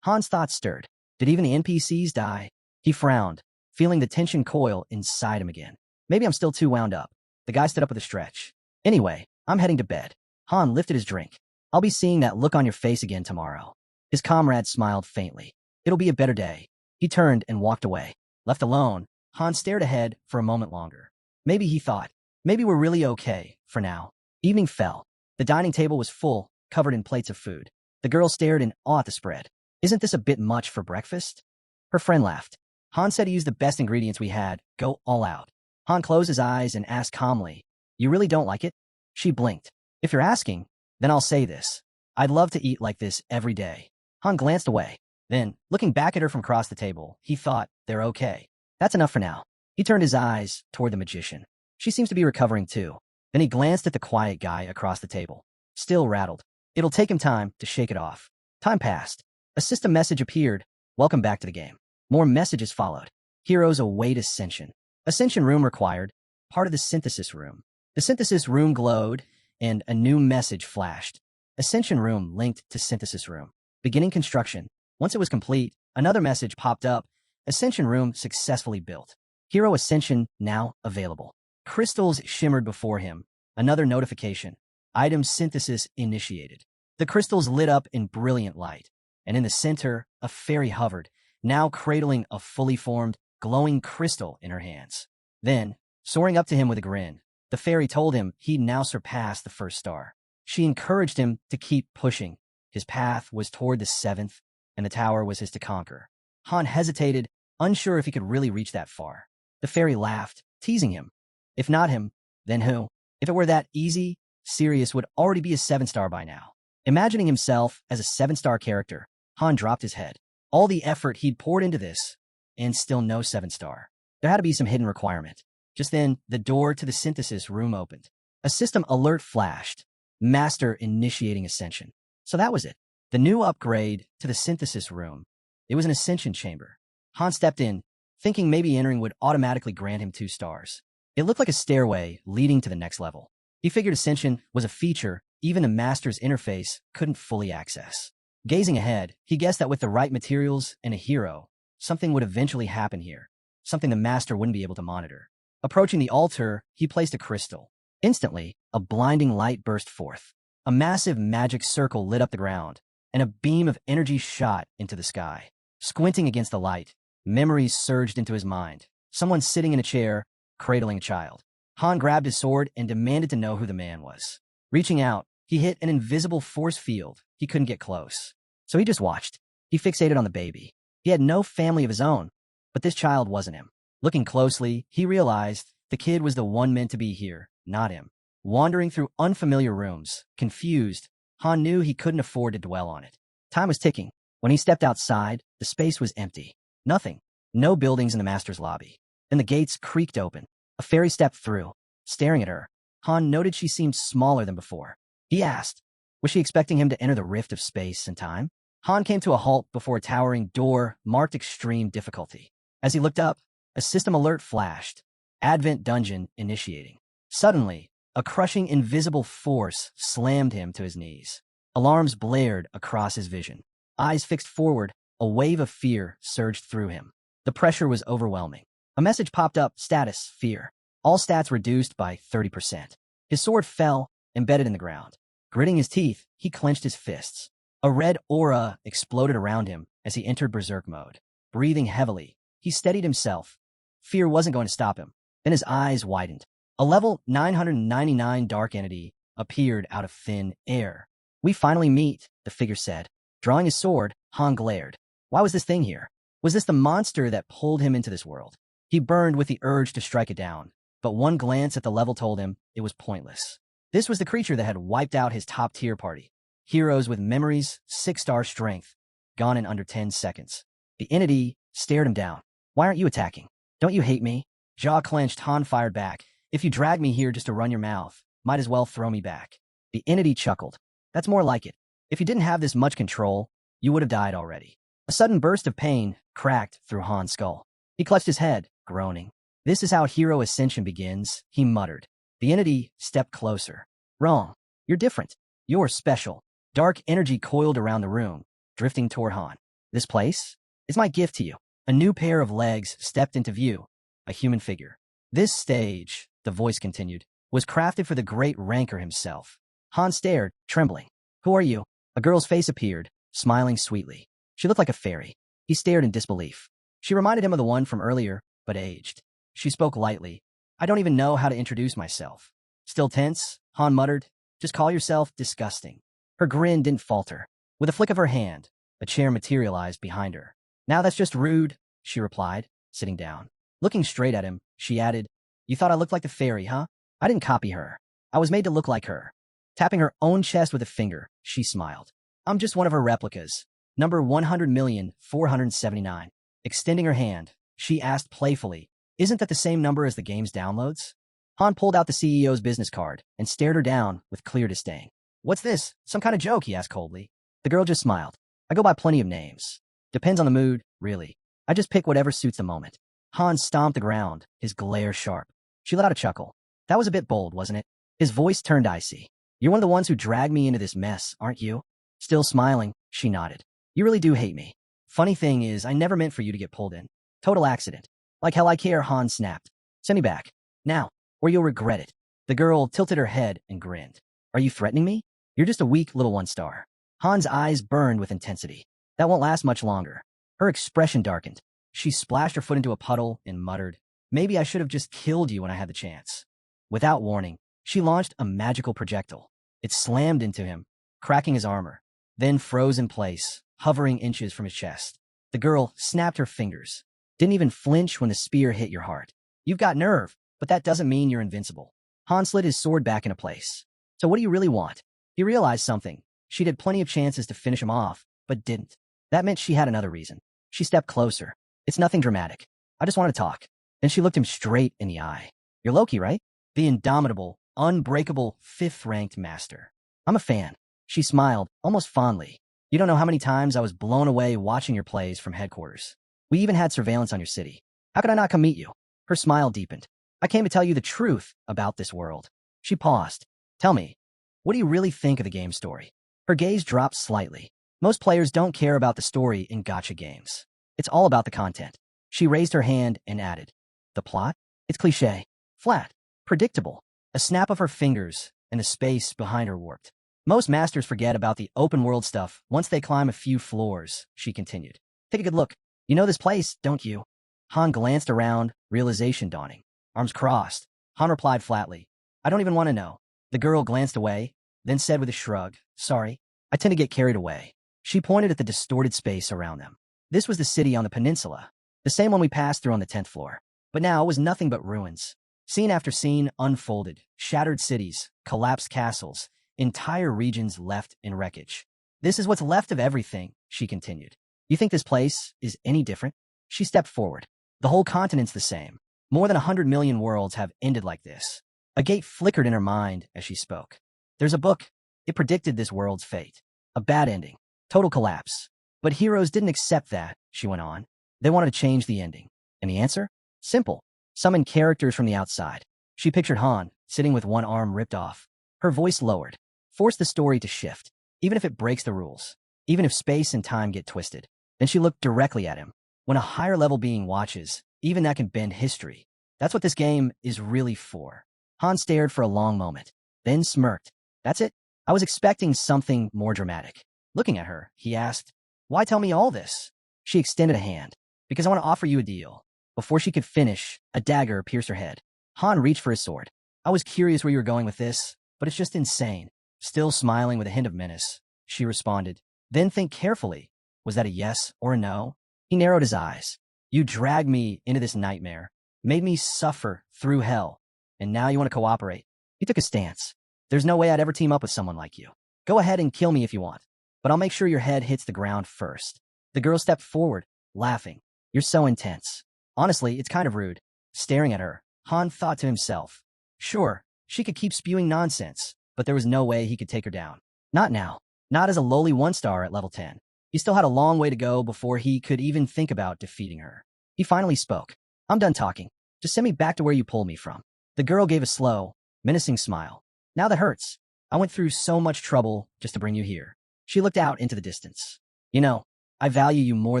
Han's thoughts stirred. Did even the NPCs die? He frowned, feeling the tension coil inside him again. Maybe I'm still too wound up. The guy stood up with a stretch. Anyway, I'm heading to bed. Han lifted his drink. I'll be seeing that look on your face again tomorrow. His comrade smiled faintly. It'll be a better day. He turned and walked away. Left alone, Han stared ahead for a moment longer. Maybe he thought, maybe we're really okay, for now. Evening fell. The dining table was full, covered in plates of food. The girl stared in awe at the spread. Isn't this a bit much for breakfast? Her friend laughed. Han said he used the best ingredients we had, go all out. Han closed his eyes and asked calmly, you really don't like it? She blinked. If you're asking, then I'll say this. I'd love to eat like this every day. Han glanced away. Then, looking back at her from across the table, he thought, they're okay. That's enough for now. He turned his eyes toward the magician. She seems to be recovering too. Then he glanced at the quiet guy across the table. Still rattled. It'll take him time to shake it off. Time passed. A system message appeared. Welcome back to the game. More messages followed. Heroes await Ascension. Ascension room required. Part of the synthesis room. The synthesis room glowed, and a new message flashed. Ascension room linked to synthesis room. Beginning construction. Once it was complete, another message popped up. Ascension room successfully built. Hero Ascension now available. Crystals shimmered before him. Another notification. Item synthesis initiated. The crystals lit up in brilliant light, and in the center, a fairy hovered, now cradling a fully formed, glowing crystal in her hands. Then, soaring up to him with a grin, the fairy told him he'd now surpassed the first star. She encouraged him to keep pushing. His path was toward the 7th, and the tower was his to conquer. Han hesitated, unsure if he could really reach that far. The fairy laughed, teasing him. If not him, then who? If it were that easy, Sirius would already be a 7-star by now. Imagining himself as a 7-star character, Han dropped his head. All the effort he'd poured into this, and still no 7-star. There had to be some hidden requirement. Just then, the door to the synthesis room opened. A system alert flashed. Master initiating Ascension. So that was it. The new upgrade to the synthesis room. It was an Ascension chamber. Han stepped in, thinking maybe entering would automatically grant him 2 stars. It looked like a stairway leading to the next level. He figured Ascension was a feature even the Master's interface couldn't fully access. Gazing ahead, he guessed that with the right materials and a hero, something would eventually happen here, something the Master wouldn't be able to monitor. Approaching the altar, he placed a crystal. Instantly, a blinding light burst forth. A massive magic circle lit up the ground, and a beam of energy shot into the sky. Squinting against the light, memories surged into his mind. Someone sitting in a chair, cradling a child. Han grabbed his sword and demanded to know who the man was. Reaching out, he hit an invisible force field. He couldn't get close. So he just watched. He fixated on the baby. He had no family of his own, but this child wasn't him. Looking closely, he realized the kid was the one meant to be here, not him. Wandering through unfamiliar rooms, confused, Han knew he couldn't afford to dwell on it. Time was ticking. When he stepped outside, the space was empty. Nothing. No buildings in the Master's lobby. Then the gates creaked open. A fairy stepped through. Staring at her, Han noted she seemed smaller than before. He asked, was she expecting him to enter the rift of space and time? Han came to a halt before a towering door marked extreme difficulty. As he looked up, a system alert flashed. Advent Dungeon initiating. Suddenly, a crushing invisible force slammed him to his knees. Alarms blared across his vision. Eyes fixed forward, a wave of fear surged through him. The pressure was overwhelming. A message popped up, status, fear. All stats reduced by 30%. His sword fell, embedded in the ground. Gritting his teeth, he clenched his fists. A red aura exploded around him as he entered berserk mode. Breathing heavily, he steadied himself. Fear wasn't going to stop him. Then his eyes widened. A level 999 dark entity appeared out of thin air. We finally meet, the figure said. Drawing his sword, Han glared. Why was this thing here? Was this the monster that pulled him into this world? He burned with the urge to strike it down, but one glance at the level told him it was pointless. This was the creature that had wiped out his top-tier party. Heroes with memories, 6-star strength, gone in under 10 seconds. The entity stared him down. Why aren't you attacking? Don't you hate me? Jaw clenched, Han fired back. If you drag me here just to run your mouth, might as well throw me back. The entity chuckled. That's more like it. If you didn't have this much control, you would have died already. A sudden burst of pain cracked through Han's skull. He clutched his head, groaning. This is how Hero Ascension begins, he muttered. The entity stepped closer. Wrong. You're different. You're special. Dark energy coiled around the room, drifting toward Han. This place is my gift to you. A new pair of legs stepped into view. A human figure. This stage, the voice continued, was crafted for the great Ranker himself. Han stared, trembling. Who are you? A girl's face appeared, smiling sweetly. She looked like a fairy. He stared in disbelief. She reminded him of the one from earlier, but aged. She spoke lightly. I don't even know how to introduce myself. Still tense, Han muttered, just call yourself disgusting. Her grin didn't falter. With a flick of her hand, a chair materialized behind her. Now that's just rude, she replied, sitting down. Looking straight at him, she added, you thought I looked like the fairy, huh? I didn't copy her. I was made to look like her. Tapping her own chest with a finger, she smiled. I'm just one of her replicas. Number 100,479. Extending her hand, she asked playfully, isn't that the same number as the game's downloads? Han pulled out the CEO's business card and stared her down with clear disdain. What's this? Some kind of joke, he asked coldly. The girl just smiled. I go by plenty of names. Depends on the mood, really. I just pick whatever suits the moment. Han stomped the ground, his glare sharp. She let out a chuckle. That was a bit bold, wasn't it? His voice turned icy. You're one of the ones who dragged me into this mess, aren't you? Still smiling, she nodded. You really do hate me. Funny thing is, I never meant for you to get pulled in. Total accident. Like hell I care, Han snapped. Send me back. Now, or you'll regret it. The girl tilted her head and grinned. Are you threatening me? You're just a weak little one-star. Han's eyes burned with intensity. That won't last much longer. Her expression darkened. She splashed her foot into a puddle and muttered, maybe I should have just killed you when I had the chance. Without warning, she launched a magical projectile. It slammed into him, cracking his armor, then froze in place, hovering inches from his chest. The girl snapped her fingers. Didn't even flinch when the spear hit your heart. You've got nerve, but that doesn't mean you're invincible. Han slid his sword back into place. So what do you really want? He realized something. She'd had plenty of chances to finish him off, but didn't. That meant she had another reason. She stepped closer. It's nothing dramatic. I just want to talk. Then she looked him straight in the eye. You're Loki, right? The indomitable, unbreakable, fifth-ranked master. I'm a fan. She smiled, almost fondly. You don't know how many times I was blown away watching your plays from headquarters. We even had surveillance on your city. How could I not come meet you? Her smile deepened. I came to tell you the truth about this world. She paused. Tell me, what do you really think of the game story? Her gaze dropped slightly. Most players don't care about the story in gacha games. It's all about the content. She raised her hand and added, the plot? It's cliché, flat, predictable. A snap of her fingers, and the space behind her warped. Most masters forget about the open world stuff once they climb a few floors, she continued. Take a good look. You know this place, don't you? Han glanced around, realization dawning. Arms crossed. Han replied flatly, I don't even want to know. The girl glanced away, then said with a shrug, sorry, I tend to get carried away. She pointed at the distorted space around them. This was the city on the peninsula, the same one we passed through on the 10th floor. But now it was nothing but ruins. Scene after scene unfolded, shattered cities, collapsed castles, entire regions left in wreckage. This is what's left of everything, she continued. You think this place is any different? She stepped forward. The whole continent's the same. More than 100 million worlds have ended like this. A gate flickered in her mind as she spoke. There's a book. It predicted this world's fate. A bad ending. Total collapse. But heroes didn't accept that, she went on. They wanted to change the ending. And the answer? Simple. Summon characters from the outside. She pictured Han, sitting with one arm ripped off. Her voice lowered. Force the story to shift, even if it breaks the rules. Even if space and time get twisted. Then she looked directly at him. When a higher level being watches, even that can bend history. That's what this game is really for. Han stared for a long moment, then smirked. That's it? I was expecting something more dramatic. Looking at her, he asked, why tell me all this? She extended a hand. Because I want to offer you a deal. Before she could finish, a dagger pierced her head. Han reached for his sword. I was curious where you were going with this, but it's just insane. Still smiling with a hint of menace, she responded. Then think carefully. Was that a yes or a no? He narrowed his eyes. You dragged me into this nightmare, made me suffer through hell, and now you want to cooperate. He took a stance. There's no way I'd ever team up with someone like you. Go ahead and kill me if you want, but I'll make sure your head hits the ground first. The girl stepped forward, laughing. You're so intense. Honestly, it's kind of rude. Staring at her, Han thought to himself. Sure, she could keep spewing nonsense, but there was no way he could take her down. Not now. Not as a lowly one-star at level 10. He still had a long way to go before he could even think about defeating her. He finally spoke. I'm done talking. Just send me back to where you pulled me from. The girl gave a slow, menacing smile. Now that hurts. I went through so much trouble just to bring you here. She looked out into the distance. You know, I value you more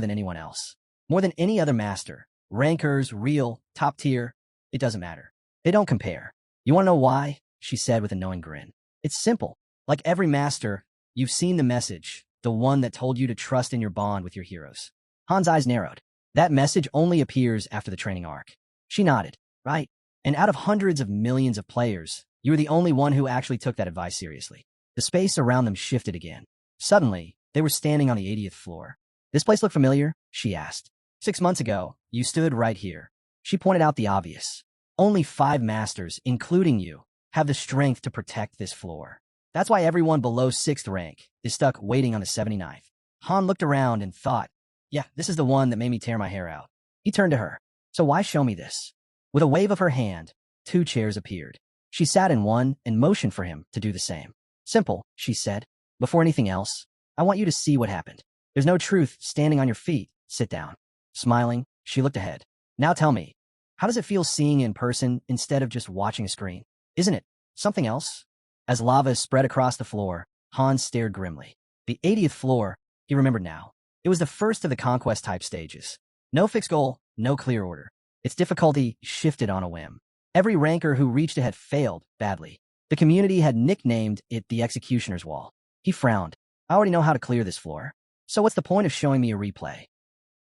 than anyone else. More than any other master. Rankers, real, top tier. It doesn't matter. They don't compare. You want to know why? She said with a knowing grin. It's simple. Like every master, you've seen the message. The one that told you to trust in your bond with your heroes. Han's eyes narrowed. That message only appears after the training arc. She nodded. Right. And out of hundreds of millions of players, you were the only one who actually took that advice seriously. The space around them shifted again. Suddenly, they were standing on the 80th floor. This place look familiar? She asked. 6 months ago, you stood right here. She pointed out the obvious. Only 5 masters, including you, have the strength to protect this floor. That's why everyone below 6th rank is stuck waiting on the 79th. Han looked around and thought, yeah, this is the one that made me tear my hair out. He turned to her. So why show me this? With a wave of her hand, 2 chairs appeared. She sat in one and motioned for him to do the same. Simple, she said. Before anything else, I want you to see what happened. There's no truth standing on your feet. Sit down. Smiling, she looked ahead. Now tell me, how does it feel seeing in person instead of just watching a screen? Isn't it something else? As lava spread across the floor, Han stared grimly. The 80th floor, he remembered now. It was the first of the conquest-type stages. No fixed goal, no clear order. Its difficulty shifted on a whim. Every ranker who reached it had failed badly. The community had nicknamed it the Executioner's Wall. He frowned. I already know how to clear this floor. So what's the point of showing me a replay?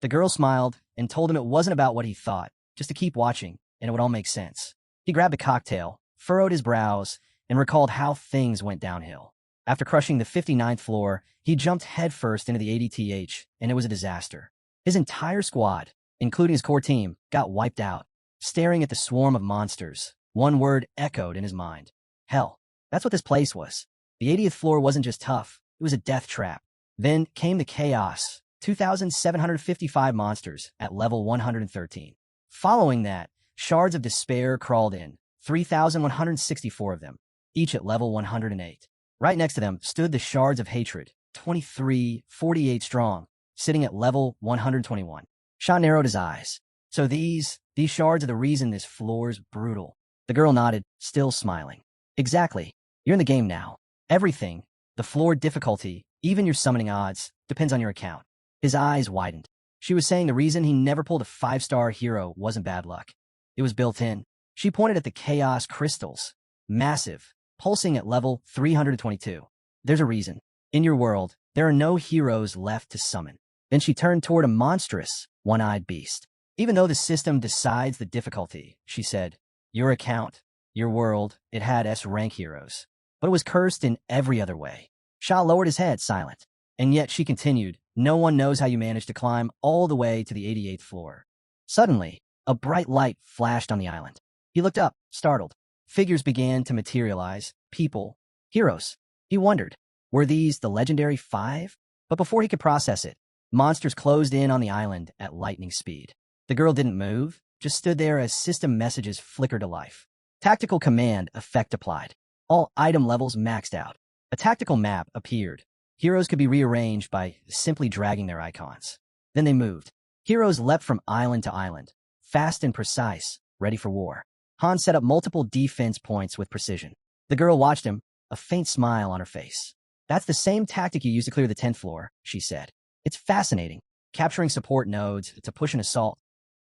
The girl smiled and told him it wasn't about what he thought, just to keep watching, and it would all make sense. He grabbed a cocktail, furrowed his brows, and recalled how things went downhill. After crushing the 59th floor, he jumped headfirst into the 80th, and it was a disaster. His entire squad, including his core team, got wiped out. Staring at the swarm of monsters, one word echoed in his mind. Hell, that's what this place was. The 80th floor wasn't just tough, it was a death trap. Then came the chaos, 2,755 monsters at level 113. Following that, shards of despair crawled in, 3,164 of them, each at level 108. Right next to them stood the shards of hatred, 2348 strong, sitting at level 121. Sha narrowed his eyes. So these shards are the reason this floor's brutal. The girl nodded, still smiling. Exactly. You're in the game now. Everything, the floor difficulty, even your summoning odds, depends on your account. His eyes widened. She was saying the reason he never pulled a 5-star hero wasn't bad luck. It was built in. She pointed at the chaos crystals. Massive, pulsing at level 322. There's a reason. In your world, there are no heroes left to summon. Then she turned toward a monstrous, one-eyed beast. Even though the system decides the difficulty, she said, your account, your world, it had S-rank heroes. But it was cursed in every other way. Sha lowered his head, silent. And yet she continued, no one knows how you managed to climb all the way to the 88th floor. Suddenly, a bright light flashed on the island. He looked up, startled. Figures began to materialize, people, heroes. He wondered, were these the legendary 5? But before he could process it, monsters closed in on the island at lightning speed. The girl didn't move, just stood there as system messages flickered to life. Tactical command effect applied. All item levels maxed out. A tactical map appeared. Heroes could be rearranged by simply dragging their icons. Then they moved. Heroes leapt from island to island, fast and precise, ready for war. Han set up multiple defense points with precision. The girl watched him, a faint smile on her face. That's the same tactic you used to clear the 10th floor, she said. It's fascinating, capturing support nodes to push an assault.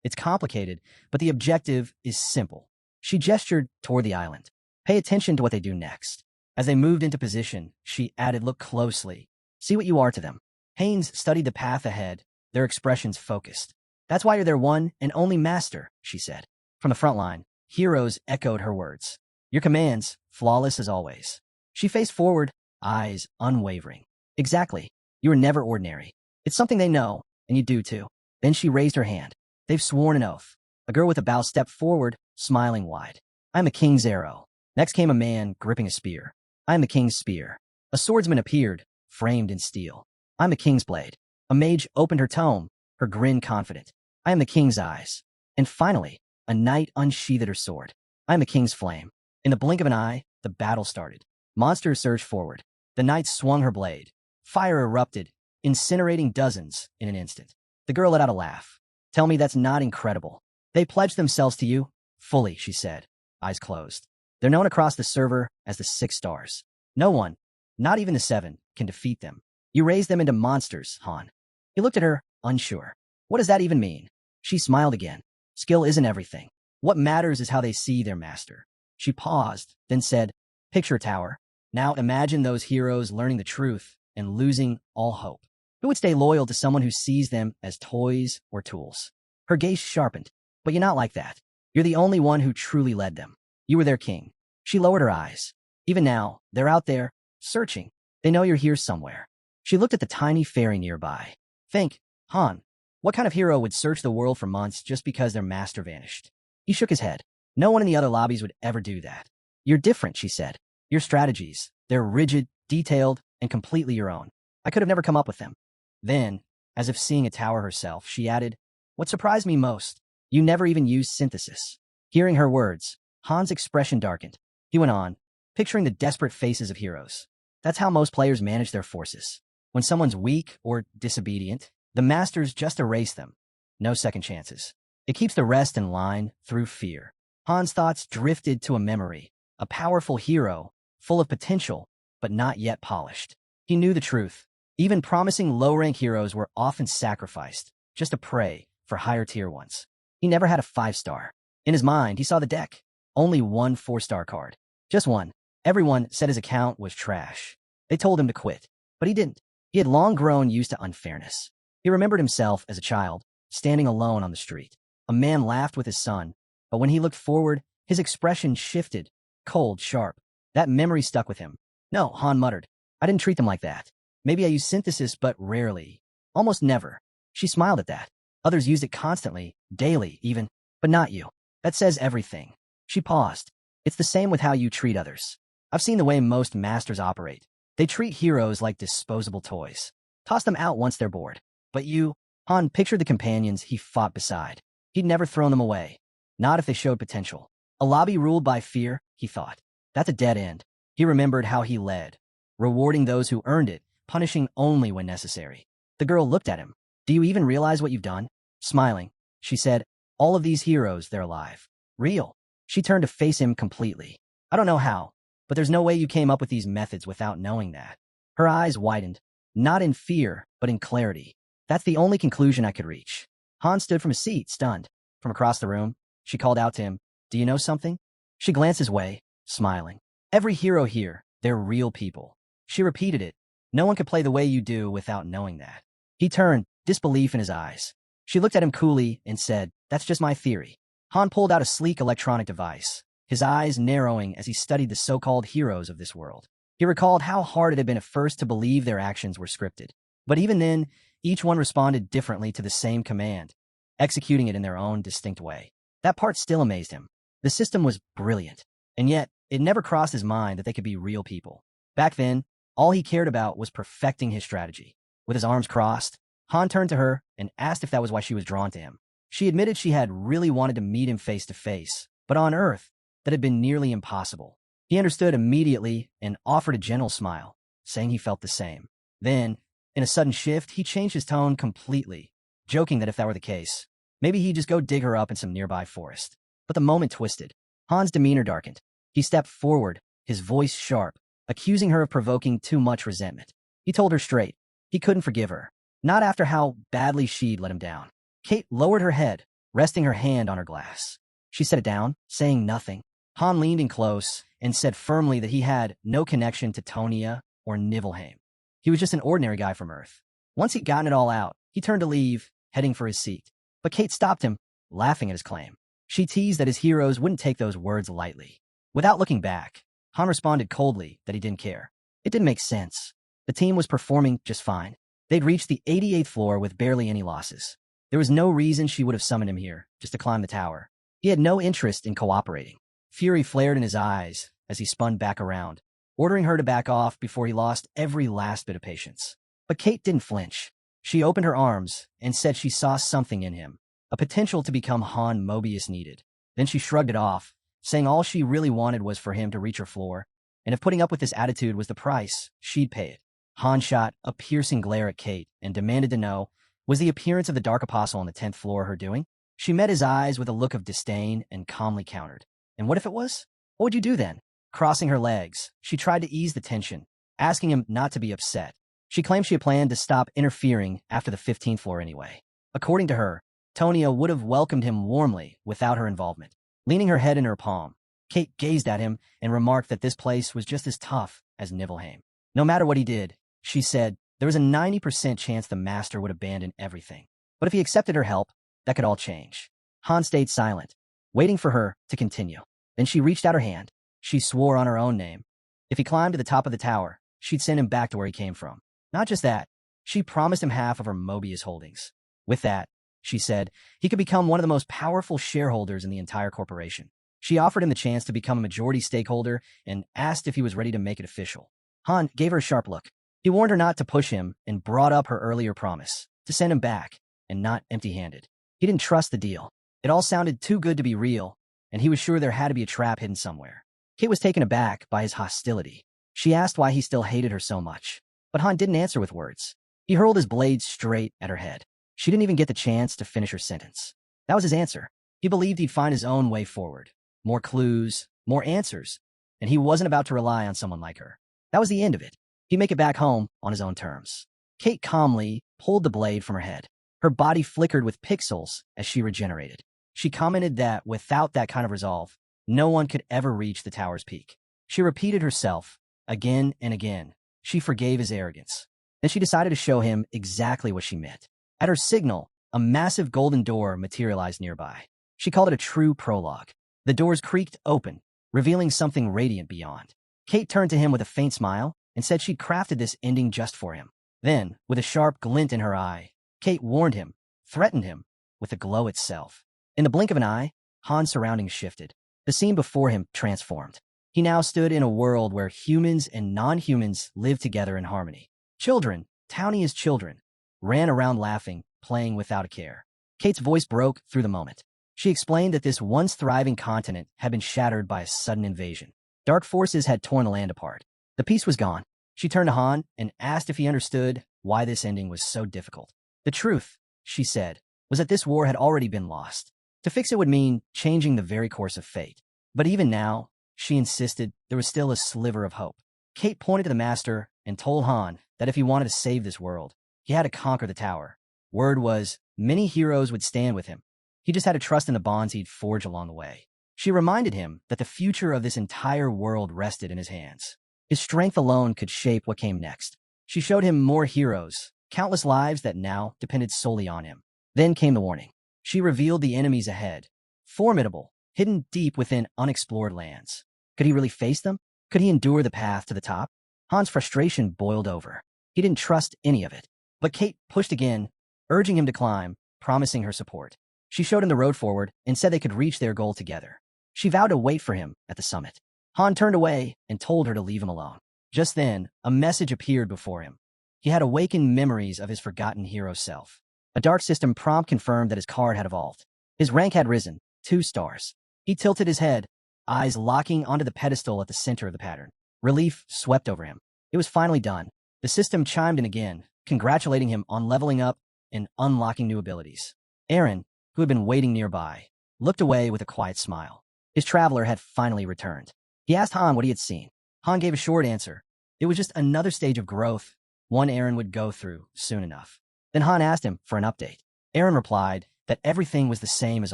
It's complicated, but the objective is simple. She gestured toward the island. Pay attention to what they do next. As they moved into position, she added, look closely. See what you are to them. Haynes studied the path ahead, their expressions focused. That's why you're their one and only master, she said. From the front line, heroes echoed her words. Your commands, flawless as always. She faced forward, eyes unwavering. Exactly. You are never ordinary. It's something they know, and you do too. Then she raised her hand. They've sworn an oath. A girl with a bow stepped forward, smiling wide. I am the king's arrow. Next came a man gripping a spear. I am the king's spear. A swordsman appeared, framed in steel. I am the king's blade. A mage opened her tome, her grin confident. I am the king's eyes. And finally, a knight unsheathed her sword. I am the king's flame. In the blink of an eye, the battle started. Monsters surged forward. The knight swung her blade. Fire erupted, incinerating dozens in an instant. The girl let out a laugh. Tell me that's not incredible. They pledged themselves to you? Fully, she said, eyes closed. They're known across the server as the 6 stars. No one, not even the 7, can defeat them. You raised them into monsters, Han. He looked at her, unsure. What does that even mean? She smiled again. Skill isn't everything. What matters is how they see their master. She paused, then said, picture a tower. Now imagine those heroes learning the truth and losing all hope. Who would stay loyal to someone who sees them as toys or tools? Her gaze sharpened. But you're not like that. You're the only one who truly led them. You were their king. She lowered her eyes. Even now, they're out there, searching. They know you're here somewhere. She looked at the tiny ferry nearby. Think, Han, what kind of hero would search the world for months just because their master vanished? He shook his head. No one in the other lobbies would ever do that. You're different, she said. Your strategies, they're rigid, detailed, and completely your own. I could have never come up with them. Then, as if seeing a tower herself, she added, what surprised me most, you never even used synthesis. Hearing her words, Han's expression darkened. He went on, picturing the desperate faces of heroes. That's how most players manage their forces. When someone's weak or disobedient, the masters just erase them. No second chances. It keeps the rest in line through fear. Han's thoughts drifted to a memory, a powerful hero, full of potential, but not yet polished. He knew the truth. Even promising low-rank heroes were often sacrificed, just a prey for higher-tier ones. He never had a 5-star. In his mind, he saw the deck. Only one 4-star card. Just one. Everyone said his account was trash. They told him to quit, but he didn't. He had long grown used to unfairness. He remembered himself as a child, standing alone on the street. A man laughed with his son, but when he looked forward, his expression shifted, cold, sharp. That memory stuck with him. No, Han muttered. I didn't treat them like that. Maybe I use synthesis, but rarely. Almost never. She smiled at that. Others used it constantly, daily even, but not you. That says everything. She paused. It's the same with how you treat others. I've seen the way most masters operate. They treat heroes like disposable toys. Toss them out once they're bored. But you, Han pictured the companions he fought beside. He'd never thrown them away. Not if they showed potential. A lobby ruled by fear, he thought. That's a dead end. He remembered how he led, rewarding those who earned it, punishing only when necessary. The girl looked at him. Do you even realize what you've done? Smiling, she said, all of these heroes, they're alive. Real. She turned to face him completely. I don't know how, but there's no way you came up with these methods without knowing that. Her eyes widened, not in fear, but in clarity. That's the only conclusion I could reach. Han stood from his seat, stunned. From across the room, she called out to him, do you know something? She glanced his way, smiling. Every hero here, they're real people. She repeated it. No one could play the way you do without knowing that. He turned, disbelief in his eyes. She looked at him coolly and said, that's just my theory. Han pulled out a sleek electronic device, his eyes narrowing as he studied the so-called heroes of this world. He recalled how hard it had been at first to believe their actions were scripted. But even then, each one responded differently to the same command, executing it in their own distinct way. That part still amazed him. The system was brilliant, and yet it never crossed his mind that they could be real people. Back then, all he cared about was perfecting his strategy. With his arms crossed, Han turned to her and asked if that was why she was drawn to him. She admitted she had really wanted to meet him face to face, but on Earth, that had been nearly impossible. He understood immediately and offered a gentle smile, saying he felt the same. Then, in a sudden shift, he changed his tone completely, joking that if that were the case, maybe he'd just go dig her up in some nearby forest. But the moment twisted. Han's demeanor darkened. He stepped forward, his voice sharp, accusing her of provoking too much resentment. He told her straight. He couldn't forgive her. Not after how badly she'd let him down. Kate lowered her head, resting her hand on her glass. She set it down, saying nothing. Han leaned in close and said firmly that he had no connection to Tonia or Nibelheim. He was just an ordinary guy from Earth. Once he'd gotten it all out, he turned to leave, heading for his seat. But Kate stopped him, laughing at his claim. She teased that his heroes wouldn't take those words lightly. Without looking back, Han responded coldly that he didn't care. It didn't make sense. The team was performing just fine. They'd reached the 88th floor with barely any losses. There was no reason she would have summoned him here, just to climb the tower. He had no interest in cooperating. Fury flared in his eyes as he spun back around, ordering her to back off before he lost every last bit of patience. But Kate didn't flinch. She opened her arms and said she saw something in him, a potential to become Han Mobius needed. Then she shrugged it off, saying all she really wanted was for him to reach her floor, and if putting up with this attitude was the price, she'd pay it. Han shot a piercing glare at Kate and demanded to know, was the appearance of the Dark Apostle on the 10th floor her doing? She met his eyes with a look of disdain and calmly countered. And what if it was? What would you do then? Crossing her legs, she tried to ease the tension, asking him not to be upset. She claimed she had planned to stop interfering after the 15th floor anyway. According to her, Tonia would have welcomed him warmly without her involvement. Leaning her head in her palm, Kate gazed at him and remarked that this place was just as tough as Nibelheim. No matter what he did, she said, there was a 90% chance the master would abandon everything. But if he accepted her help, that could all change. Han stayed silent, waiting for her to continue. Then she reached out her hand. She swore on her own name. If he climbed to the top of the tower, she'd send him back to where he came from. Not just that, she promised him half of her Mobius holdings. With that, she said, he could become one of the most powerful shareholders in the entire corporation. She offered him the chance to become a majority stakeholder and asked if he was ready to make it official. Han gave her a sharp look. He warned her not to push him and brought up her earlier promise to send him back and not empty-handed. He didn't trust the deal. It all sounded too good to be real, and he was sure there had to be a trap hidden somewhere. Kate was taken aback by his hostility. She asked why he still hated her so much, but Han didn't answer with words. He hurled his blade straight at her head. She didn't even get the chance to finish her sentence. That was his answer. He believed he'd find his own way forward. More clues, more answers, and he wasn't about to rely on someone like her. That was the end of it. He'd make it back home on his own terms. Kate calmly pulled the blade from her head. Her body flickered with pixels as she regenerated. She commented that without that kind of resolve, no one could ever reach the tower's peak. She repeated herself again and again. She forgave his arrogance. Then she decided to show him exactly what she meant. At her signal, a massive golden door materialized nearby. She called it a true prologue. The doors creaked open, revealing something radiant beyond. Kate turned to him with a faint smile and said she'd crafted this ending just for him. Then, with a sharp glint in her eye, Kate warned him, threatened him, with the glow itself. In the blink of an eye, Han's surroundings shifted. The scene before him transformed. He now stood in a world where humans and non-humans lived together in harmony. Children, towny as children, ran around laughing, playing without a care. Kate's voice broke through the moment. She explained that this once thriving continent had been shattered by a sudden invasion. Dark forces had torn the land apart. The peace was gone. She turned to Han and asked if he understood why this ending was so difficult. The truth, she said, was that this war had already been lost. To fix it would mean changing the very course of fate. But even now, she insisted there was still a sliver of hope. Kate pointed to the Master and told Han that if he wanted to save this world, he had to conquer the tower. Word was, many heroes would stand with him. He just had to trust in the bonds he'd forge along the way. She reminded him that the future of this entire world rested in his hands. His strength alone could shape what came next. She showed him more heroes, countless lives that now depended solely on him. Then came the warning. She revealed the enemies ahead. Formidable, hidden deep within unexplored lands. Could he really face them? Could he endure the path to the top? Han's frustration boiled over. He didn't trust any of it. But Kate pushed again, urging him to climb, promising her support. She showed him the road forward and said they could reach their goal together. She vowed to wait for him at the summit. Han turned away and told her to leave him alone. Just then, a message appeared before him. He had awakened memories of his forgotten hero self. A dark system prompt confirmed that his card had evolved. His rank had risen, 2 stars. He tilted his head, eyes locking onto the pedestal at the center of the pattern. Relief swept over him. It was finally done. The system chimed in again, congratulating him on leveling up and unlocking new abilities. Aaron, who had been waiting nearby, looked away with a quiet smile. His traveler had finally returned. He asked Han what he had seen. Han gave a short answer. It was just another stage of growth, one Aaron would go through soon enough. Then Han asked him for an update. Aaron replied that everything was the same as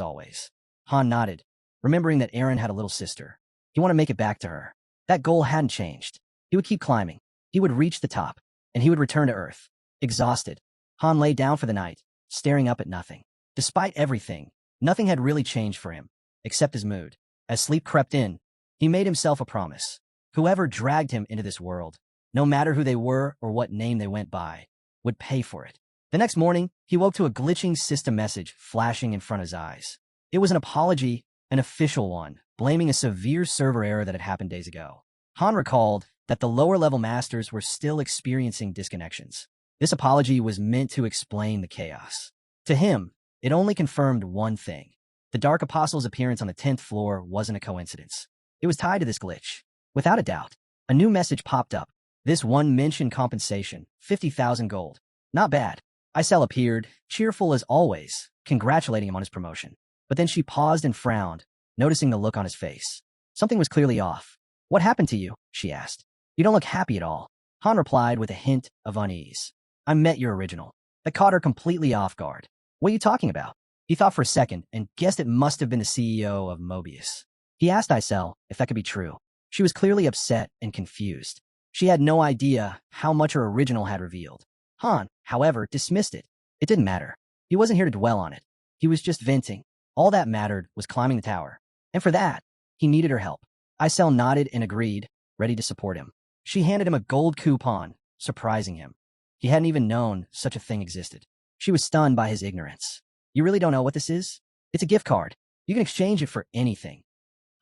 always. Han nodded, remembering that Aaron had a little sister. He wanted to make it back to her. That goal hadn't changed. He would keep climbing. He would reach the top, and he would return to Earth. Exhausted, Han lay down for the night, staring up at nothing. Despite everything, nothing had really changed for him, except his mood. As sleep crept in, he made himself a promise. Whoever dragged him into this world, no matter who they were or what name they went by, would pay for it. The next morning, he woke to a glitching system message flashing in front of his eyes. It was an apology, an official one, blaming a severe server error that had happened days ago. Han recalled that the lower-level masters were still experiencing disconnections. This apology was meant to explain the chaos. To him, it only confirmed one thing. The Dark Apostle's appearance on the 10th floor wasn't a coincidence. It was tied to this glitch. Without a doubt, a new message popped up. This one mentioned compensation, 50,000 gold. Not bad. Isel appeared, cheerful as always, congratulating him on his promotion. But then she paused and frowned, noticing the look on his face. Something was clearly off. What happened to you? She asked. You don't look happy at all. Han replied with a hint of unease. I met your original. That caught her completely off guard. What are you talking about? He thought for a second and guessed it must have been the CEO of Mobius. He asked Isel if that could be true. She was clearly upset and confused. She had no idea how much her original had revealed. Han, however, dismissed it. It didn't matter. He wasn't here to dwell on it. He was just venting. All that mattered was climbing the tower. And for that, he needed her help. Isel nodded and agreed, ready to support him. She handed him a gold coupon, surprising him. He hadn't even known such a thing existed. She was stunned by his ignorance. You really don't know what this is? It's a gift card. You can exchange it for anything.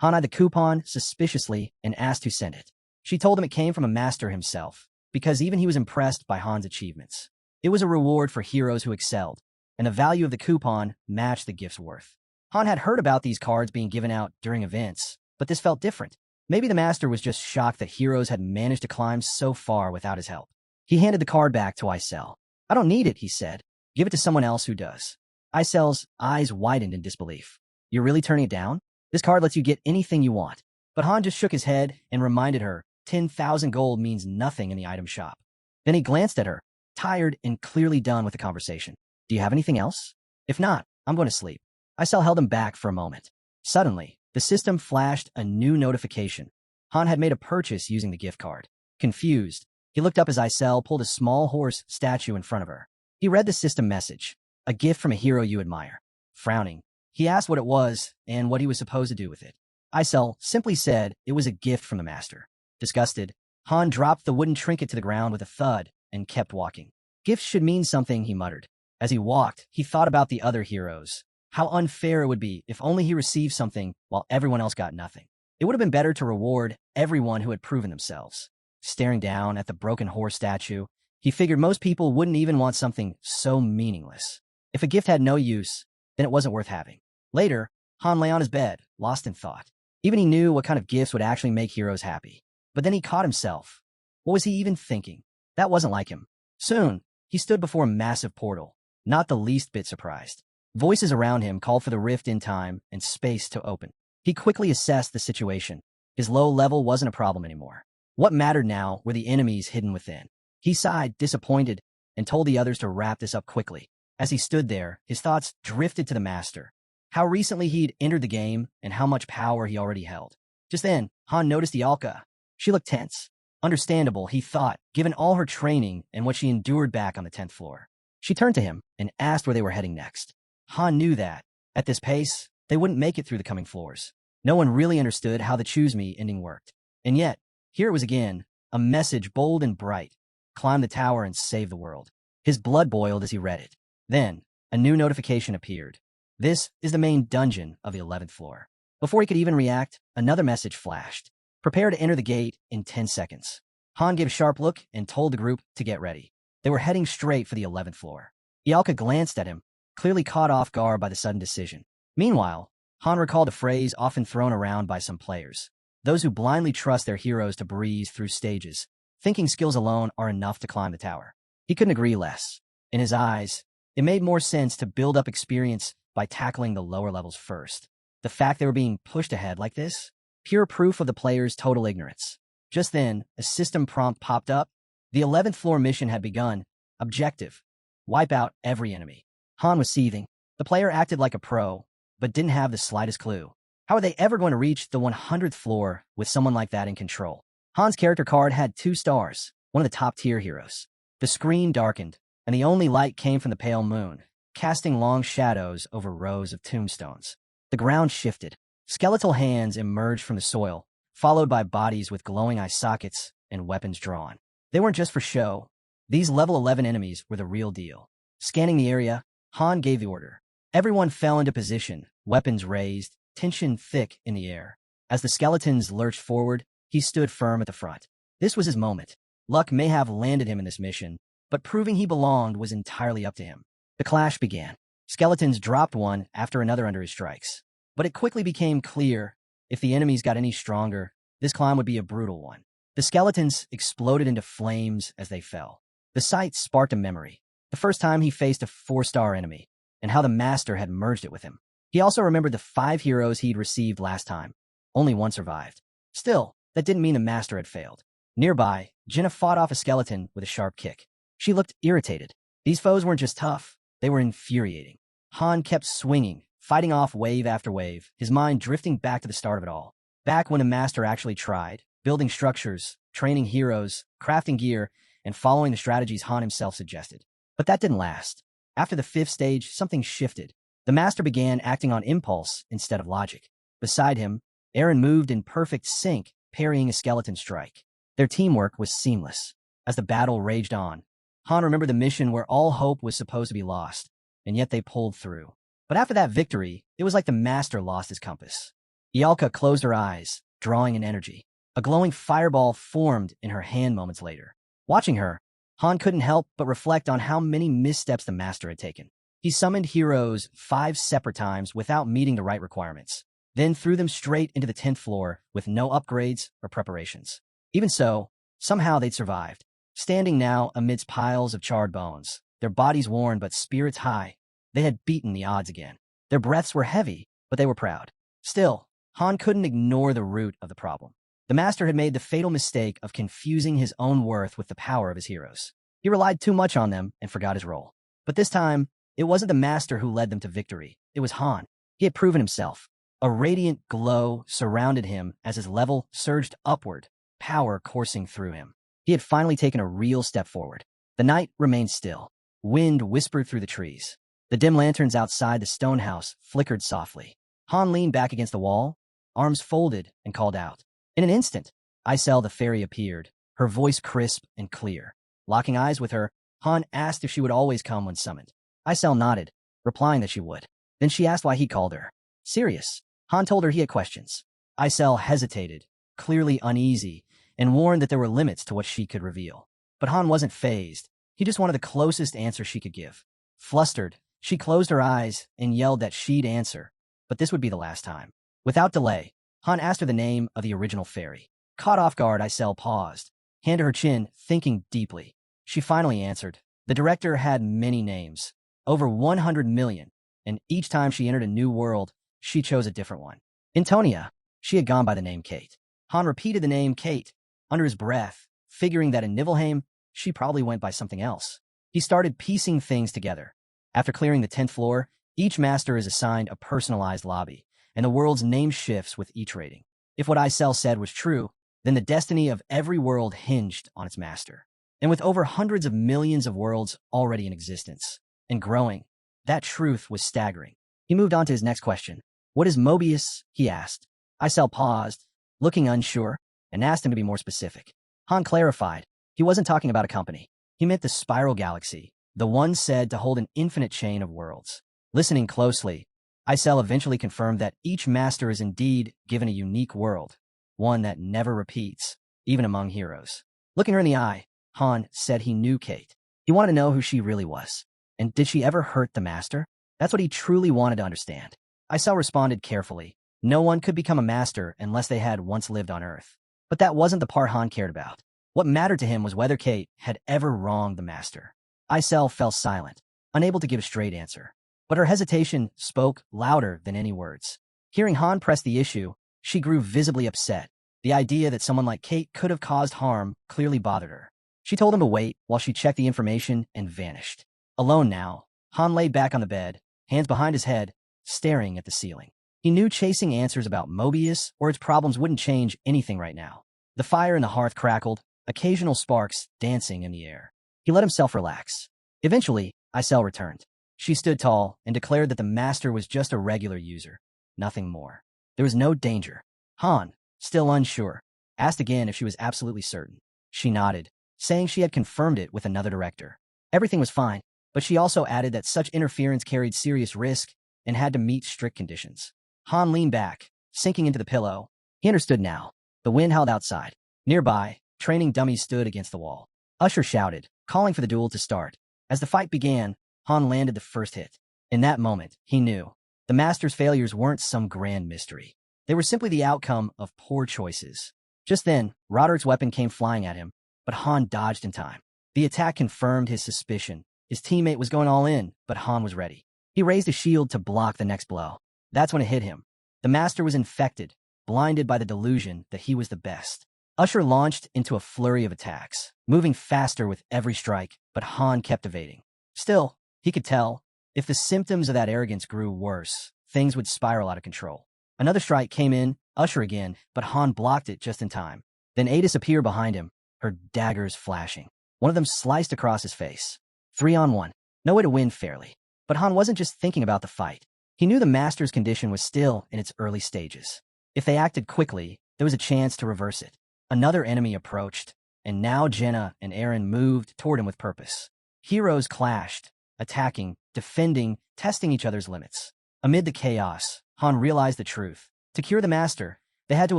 Han eyed the coupon suspiciously and asked who sent it. She told him it came from a master himself, because even he was impressed by Han's achievements. It was a reward for heroes who excelled, and the value of the coupon matched the gift's worth. Han had heard about these cards being given out during events, but this felt different. Maybe the master was just shocked that heroes had managed to climb so far without his help. He handed the card back to Isel. I don't need it, he said. Give it to someone else who does. Isel's eyes widened in disbelief. You're really turning it down? This card lets you get anything you want. But Han just shook his head and reminded her 10,000 gold means nothing in the item shop. Then he glanced at her, tired and clearly done with the conversation. Do you have anything else? If not, I'm going to sleep. Isel held him back for a moment. Suddenly, the system flashed a new notification. Han had made a purchase using the gift card. Confused, he looked up as Isel pulled a small horse statue in front of her. He read the system message, a gift from a hero you admire. Frowning, he asked what it was and what he was supposed to do with it. Isel simply said it was a gift from the master. Disgusted, Han dropped the wooden trinket to the ground with a thud and kept walking. Gifts should mean something, he muttered. As he walked, he thought about the other heroes. How unfair it would be if only he received something while everyone else got nothing. It would have been better to reward everyone who had proven themselves. Staring down at the broken horse statue, he figured most people wouldn't even want something so meaningless. If a gift had no use, then it wasn't worth having. Later, Han lay on his bed, lost in thought. Even he knew what kind of gifts would actually make heroes happy. But then he caught himself. What was he even thinking? That wasn't like him. Soon, he stood before a massive portal, not the least bit surprised. Voices around him called for the rift in time and space to open. He quickly assessed the situation. His low level wasn't a problem anymore. What mattered now were the enemies hidden within. He sighed, disappointed, and told the others to wrap this up quickly. As he stood there, his thoughts drifted to the master. How recently he'd entered the game and how much power he already held. Just then, Han noticed Ialka. She looked tense. Understandable, he thought, given all her training and what she endured back on the 10th floor. She turned to him and asked where they were heading next. Han knew that, at this pace, they wouldn't make it through the coming floors. No one really understood how the Choose Me ending worked. And yet, here it was again, a message bold and bright. Climb the tower and save the world. His blood boiled as he read it. Then, a new notification appeared. This is the main dungeon of the 11th floor. Before he could even react, another message flashed. Prepare to enter the gate in 10 seconds. Han gave a sharp look and told the group to get ready. They were heading straight for the 11th floor. Ialka glanced at him, clearly caught off guard by the sudden decision. Meanwhile, Han recalled a phrase often thrown around by some players. Those who blindly trust their heroes to breeze through stages, thinking skills alone are enough to climb the tower. He couldn't agree less. In his eyes, it made more sense to build up experience by tackling the lower levels first. The fact they were being pushed ahead like this? Pure proof of the players' total ignorance. Just then, a system prompt popped up. The 11th floor mission had begun. Objective: wipe out every enemy. Han was seething. The player acted like a pro, but didn't have the slightest clue. How are they ever going to reach the 100th floor with someone like that in control? Han's character card had 2 stars, one of the top-tier heroes. The screen darkened, and the only light came from the pale moon, casting long shadows over rows of tombstones. The ground shifted. Skeletal hands emerged from the soil, followed by bodies with glowing eye sockets and weapons drawn. They weren't just for show. These level 11 enemies were the real deal. Scanning the area, Han gave the order. Everyone fell into position, weapons raised, tension thick in the air. As the skeletons lurched forward, he stood firm at the front. This was his moment. Luck may have landed him in this mission, but proving he belonged was entirely up to him. The clash began. Skeletons dropped one after another under his strikes. But it quickly became clear, if the enemies got any stronger, this climb would be a brutal one. The skeletons exploded into flames as they fell. The sight sparked a memory. The first time he faced a 4-star enemy, and how the master had merged it with him. He also remembered the 5 heroes he'd received last time. Only one survived. Still, that didn't mean the master had failed. Nearby, Jenna fought off a skeleton with a sharp kick. She looked irritated. These foes weren't just tough, they were infuriating. Han kept swinging, fighting off wave after wave, his mind drifting back to the start of it all. Back when the master actually tried, building structures, training heroes, crafting gear, and following the strategies Han himself suggested. But that didn't last. After the 5th stage, something shifted. The master began acting on impulse instead of logic. Beside him, Aaron moved in perfect sync, parrying a skeleton strike. Their teamwork was seamless. As the battle raged on, Han remembered the mission where all hope was supposed to be lost, and yet they pulled through. But after that victory, it was like the master lost his compass. Ialka closed her eyes, drawing in energy. A glowing fireball formed in her hand moments later. Watching her, Han couldn't help but reflect on how many missteps the master had taken. He summoned heroes 5 separate times without meeting the right requirements, then threw them straight into the 10th floor with no upgrades or preparations. Even so, somehow they'd survived, standing now amidst piles of charred bones, their bodies worn but spirits high. They had beaten the odds again. Their breaths were heavy, but they were proud. Still, Han couldn't ignore the root of the problem. The master had made the fatal mistake of confusing his own worth with the power of his heroes. He relied too much on them and forgot his role. But this time, it wasn't the master who led them to victory. It was Han. He had proven himself. A radiant glow surrounded him as his level surged upward, power coursing through him. He had finally taken a real step forward. The night remained still. Wind whispered through the trees. The dim lanterns outside the stone house flickered softly. Han leaned back against the wall, arms folded, and called out. In an instant, Isel the fairy appeared, her voice crisp and clear. Locking eyes with her, Han asked if she would always come when summoned. Isel nodded, replying that she would. Then she asked why he called her. Serious. Han told her he had questions. Isel hesitated, clearly uneasy, and warned that there were limits to what she could reveal. But Han wasn't fazed. He just wanted the closest answer she could give. Flustered, she closed her eyes and yelled that she'd answer, but this would be the last time. Without delay, Han asked her the name of the original fairy. Caught off guard, Isel paused, hand to her chin, thinking deeply. She finally answered. The director had many names, over 100 million, and each time she entered a new world, she chose a different one. In Tonia, she had gone by the name Kate. Han repeated the name Kate under his breath, figuring that in Nibelheim, she probably went by something else. He started piecing things together. After clearing the 10th floor, each master is assigned a personalized lobby, and the world's name shifts with each rating. If what Isel said was true, then the destiny of every world hinged on its master. And with over hundreds of millions of worlds already in existence, and growing, that truth was staggering. He moved on to his next question. What is Mobius? He asked. Isel paused, looking unsure, and asked him to be more specific. Han clarified. He wasn't talking about a company. He meant the spiral galaxy, the one said to hold an infinite chain of worlds. Listening closely, Isel eventually confirmed that each master is indeed given a unique world, one that never repeats, even among heroes. Looking her in the eye, Han said he knew Kate. He wanted to know who she really was. And did she ever hurt the master? That's what he truly wanted to understand. Isel responded carefully. No one could become a master unless they had once lived on Earth. But that wasn't the part Han cared about. What mattered to him was whether Kate had ever wronged the master. Isel fell silent, unable to give a straight answer. But her hesitation spoke louder than any words. Hearing Han press the issue, she grew visibly upset. The idea that someone like Kate could have caused harm clearly bothered her. She told him to wait while she checked the information and vanished. Alone now, Han lay back on the bed, hands behind his head, staring at the ceiling. He knew chasing answers about Mobius or its problems wouldn't change anything right now. The fire in the hearth crackled, occasional sparks dancing in the air. He let himself relax. Eventually, Isel returned. She stood tall and declared that the master was just a regular user, nothing more. There was no danger. Han, still unsure, asked again if she was absolutely certain. She nodded, saying she had confirmed it with another director. Everything was fine, but she also added that such interference carried serious risk and had to meet strict conditions. Han leaned back, sinking into the pillow. He understood now. The wind howled outside. Nearby, training dummies stood against the wall. Usher shouted, calling for the duel to start. As the fight began, Han landed the first hit. In that moment, he knew. The master's failures weren't some grand mystery. They were simply the outcome of poor choices. Just then, Roderick's weapon came flying at him, but Han dodged in time. The attack confirmed his suspicion. His teammate was going all in, but Han was ready. He raised a shield to block the next blow. That's when it hit him. The master was infected, blinded by the delusion that he was the best. Usher launched into a flurry of attacks, moving faster with every strike, but Han kept evading. Still, he could tell, if the symptoms of that arrogance grew worse, things would spiral out of control. Another strike came in, Usher again, but Han blocked it just in time. Then Adis appeared behind him, her daggers flashing. One of them sliced across his face. 3-on-1. No way to win fairly. But Han wasn't just thinking about the fight. He knew the master's condition was still in its early stages. If they acted quickly, there was a chance to reverse it. Another enemy approached, and now Jenna and Aaron moved toward him with purpose. Heroes clashed, attacking, defending, testing each other's limits. Amid the chaos, Han realized the truth. To cure the master, they had to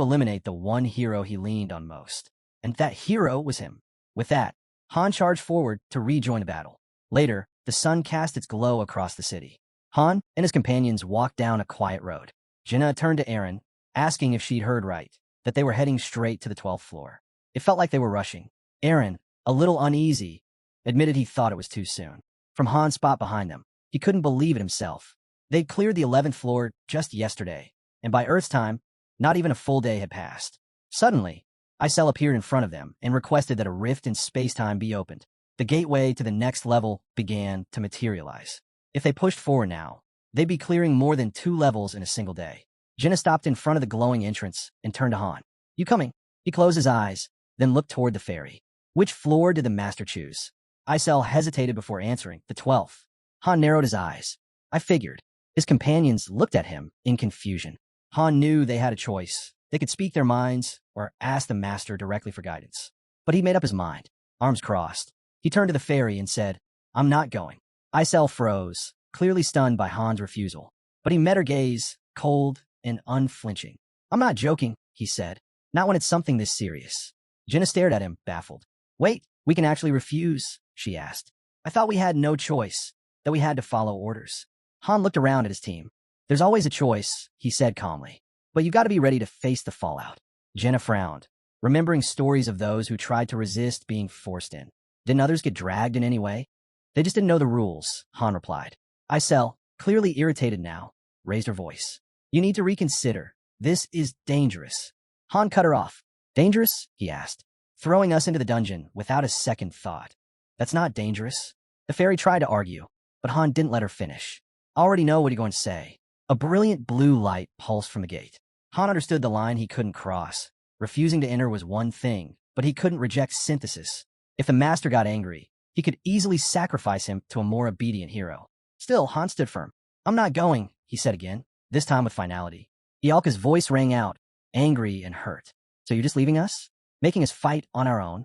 eliminate the one hero he leaned on most. And that hero was him. With that, Han charged forward to rejoin the battle. Later, the sun cast its glow across the city. Han and his companions walked down a quiet road. Jinna turned to Eren, asking if she'd heard right, that they were heading straight to the 12th floor. It felt like they were rushing. Eren, a little uneasy, admitted he thought it was too soon. From Han's spot behind them, he couldn't believe it himself. They'd cleared the 11th floor just yesterday, and by Earth's time, not even a full day had passed. Suddenly, Isel appeared in front of them and requested that a rift in space-time be opened. The gateway to the next level began to materialize. If they pushed forward now, they'd be clearing more than 2 levels in a single day. Jinna stopped in front of the glowing entrance and turned to Han. "You coming?" He closed his eyes, then looked toward the ferry. "Which floor did the master choose?" Isel hesitated before answering. "The 12th. Han narrowed his eyes. "I figured." His companions looked at him in confusion. Han knew they had a choice. They could speak their minds or ask the master directly for guidance. But he made up his mind. Arms crossed, he turned to the ferry and said, "I'm not going." Isel froze, clearly stunned by Han's refusal. But he met her gaze, cold and unflinching. "I'm not joking," he said. "Not when it's something this serious." Jinna stared at him, baffled. "Wait, we can actually refuse?" she asked. "I thought we had no choice, that we had to follow orders." Han looked around at his team. "There's always a choice," he said calmly. "But you've got to be ready to face the fallout." Jinna frowned, remembering stories of those who tried to resist being forced in. Didn't others get dragged in any way? "They just didn't know the rules," Han replied. Isel, clearly irritated now, raised her voice. "You need to reconsider. This is dangerous." Han cut her off. "Dangerous?" he asked. "Throwing us into the dungeon without a second thought. That's not dangerous." The fairy tried to argue, but Han didn't let her finish. "I already know what you're going to say." A brilliant blue light pulsed from the gate. Han understood the line he couldn't cross. Refusing to enter was one thing, but he couldn't reject synthesis. If the master got angry, he could easily sacrifice him to a more obedient hero. Still, Han stood firm. "I'm not going," he said again, this time with finality. Ialka's voice rang out, angry and hurt. "So you're just leaving us? Making us fight on our own?"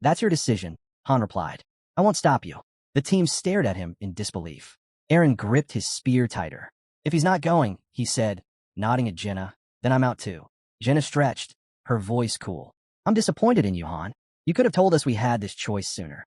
"That's your decision," Han replied. "I won't stop you." The team stared at him in disbelief. Eren gripped his spear tighter. "If he's not going," he said, nodding at Jinna, "then I'm out too." Jinna stretched, her voice cool. "I'm disappointed in you, Han. You could have told us we had this choice sooner."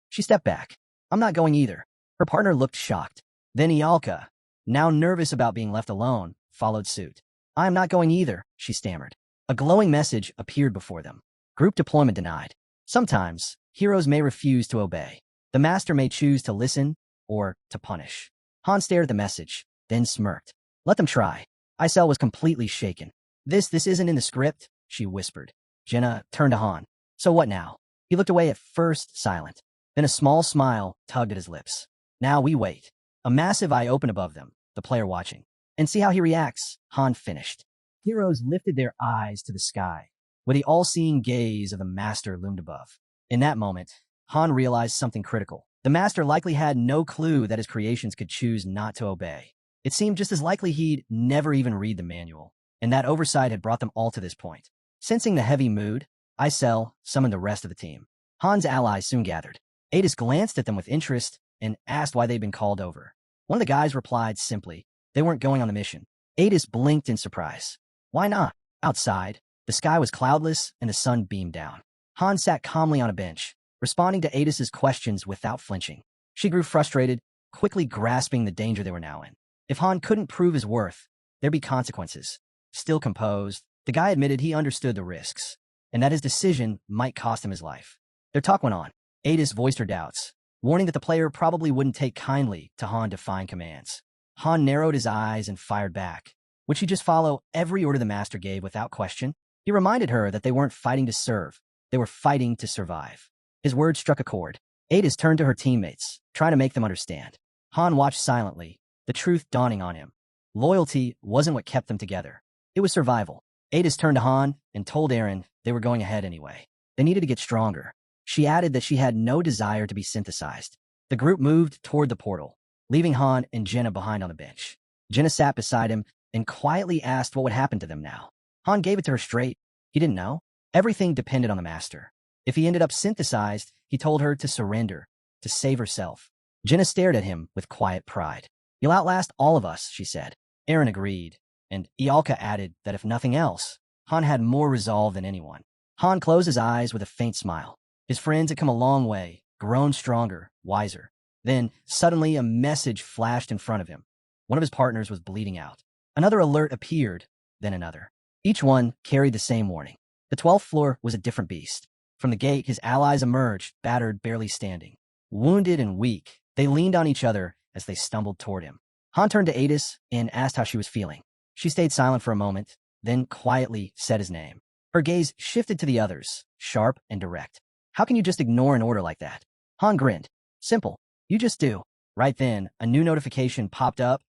She stepped back. "I'm not going either." Her partner looked shocked. Then Ialka, now nervous about being left alone, followed suit. "I am not going either," she stammered. A glowing message appeared before them. "Group deployment denied." Sometimes, heroes may refuse to obey. The master may choose to listen or to punish. Han stared at the message, then smirked. "Let them try." Isel was completely shaken. This isn't in the script," she whispered. Jinna turned to Han. "So what now?" He looked away at first, silent. Then a small smile tugged at his lips. "Now we wait." A massive eye opened above them, the player watching. "And see how he reacts," Han finished. Heroes lifted their eyes to the sky, where the all-seeing gaze of the master loomed above. In that moment, Han realized something critical. The master likely had no clue that his creations could choose not to obey. It seemed just as likely he'd never even read the manual, and that oversight had brought them all to this point. Sensing the heavy mood, Isel summoned the rest of the team. Han's allies soon gathered. Adis glanced at them with interest and asked why they'd been called over. One of the guys replied simply, they weren't going on the mission. Adis blinked in surprise. Why not? Outside, the sky was cloudless and the sun beamed down. Han sat calmly on a bench, responding to Adis's questions without flinching. She grew frustrated, quickly grasping the danger they were now in. If Han couldn't prove his worth, there'd be consequences. Still composed, the guy admitted he understood the risks, and that his decision might cost him his life. Their talk went on. Adis voiced her doubts, warning that the player probably wouldn't take kindly to Han defying commands. Han narrowed his eyes and fired back. Would she just follow every order the master gave without question? He reminded her that they weren't fighting to serve, they were fighting to survive. His words struck a chord. Adis turned to her teammates, trying to make them understand. Han watched silently, the truth dawning on him. Loyalty wasn't what kept them together. It was survival. Adis turned to Han and told Eren they were going ahead anyway. They needed to get stronger. She added that she had no desire to be synthesized. The group moved toward the portal, leaving Han and Jinna behind on the bench. Jinna sat beside him and quietly asked what would happen to them now. Han gave it to her straight. He didn't know. Everything depended on the master. If he ended up synthesized, he told her to surrender, to save herself. Jinna stared at him with quiet pride. You'll outlast all of us, she said. Eren agreed, and Ialka added that if nothing else, Han had more resolve than anyone. Han closed his eyes with a faint smile. His friends had come a long way, grown stronger, wiser. Then, suddenly, a message flashed in front of him. One of his partners was bleeding out. Another alert appeared, then another. Each one carried the same warning. The 12th floor was a different beast. From the gate, his allies emerged, battered, barely standing. Wounded and weak, they leaned on each other as they stumbled toward him. Han turned to Adis and asked how she was feeling. She stayed silent for a moment, then quietly said his name. Her gaze shifted to the others, sharp and direct. How can you just ignore an order like that? Han grinned. Simple. You just do. Right then, a new notification popped up.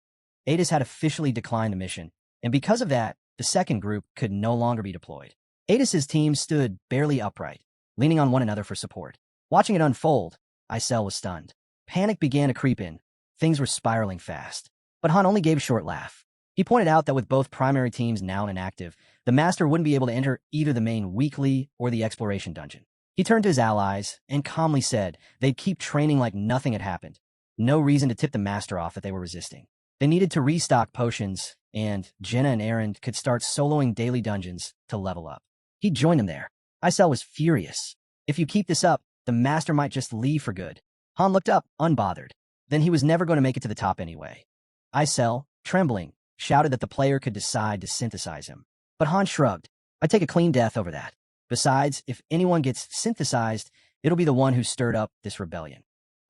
Adis had officially declined the mission, and because of that, the second group could no longer be deployed. Adis's team stood barely upright, leaning on one another for support. Watching it unfold, Isel was stunned. Panic began to creep in. Things were spiraling fast. But Han only gave a short laugh. He pointed out that with both primary teams now inactive, the Master wouldn't be able to enter either the main weekly or the exploration dungeon. He turned to his allies and calmly said they'd keep training like nothing had happened. No reason to tip the Master off that they were resisting. They needed to restock potions, and Jenna and Aaron could start soloing daily dungeons to level up. He'd join them there. Isel was furious. If you keep this up, the Master might just leave for good. Han looked up, unbothered. Then he was never going to make it to the top anyway. Isel, trembling, shouted that the player could decide to synthesize him. But Han shrugged. I'd take a clean death over that. Besides, if anyone gets synthesized, it'll be the one who stirred up this rebellion.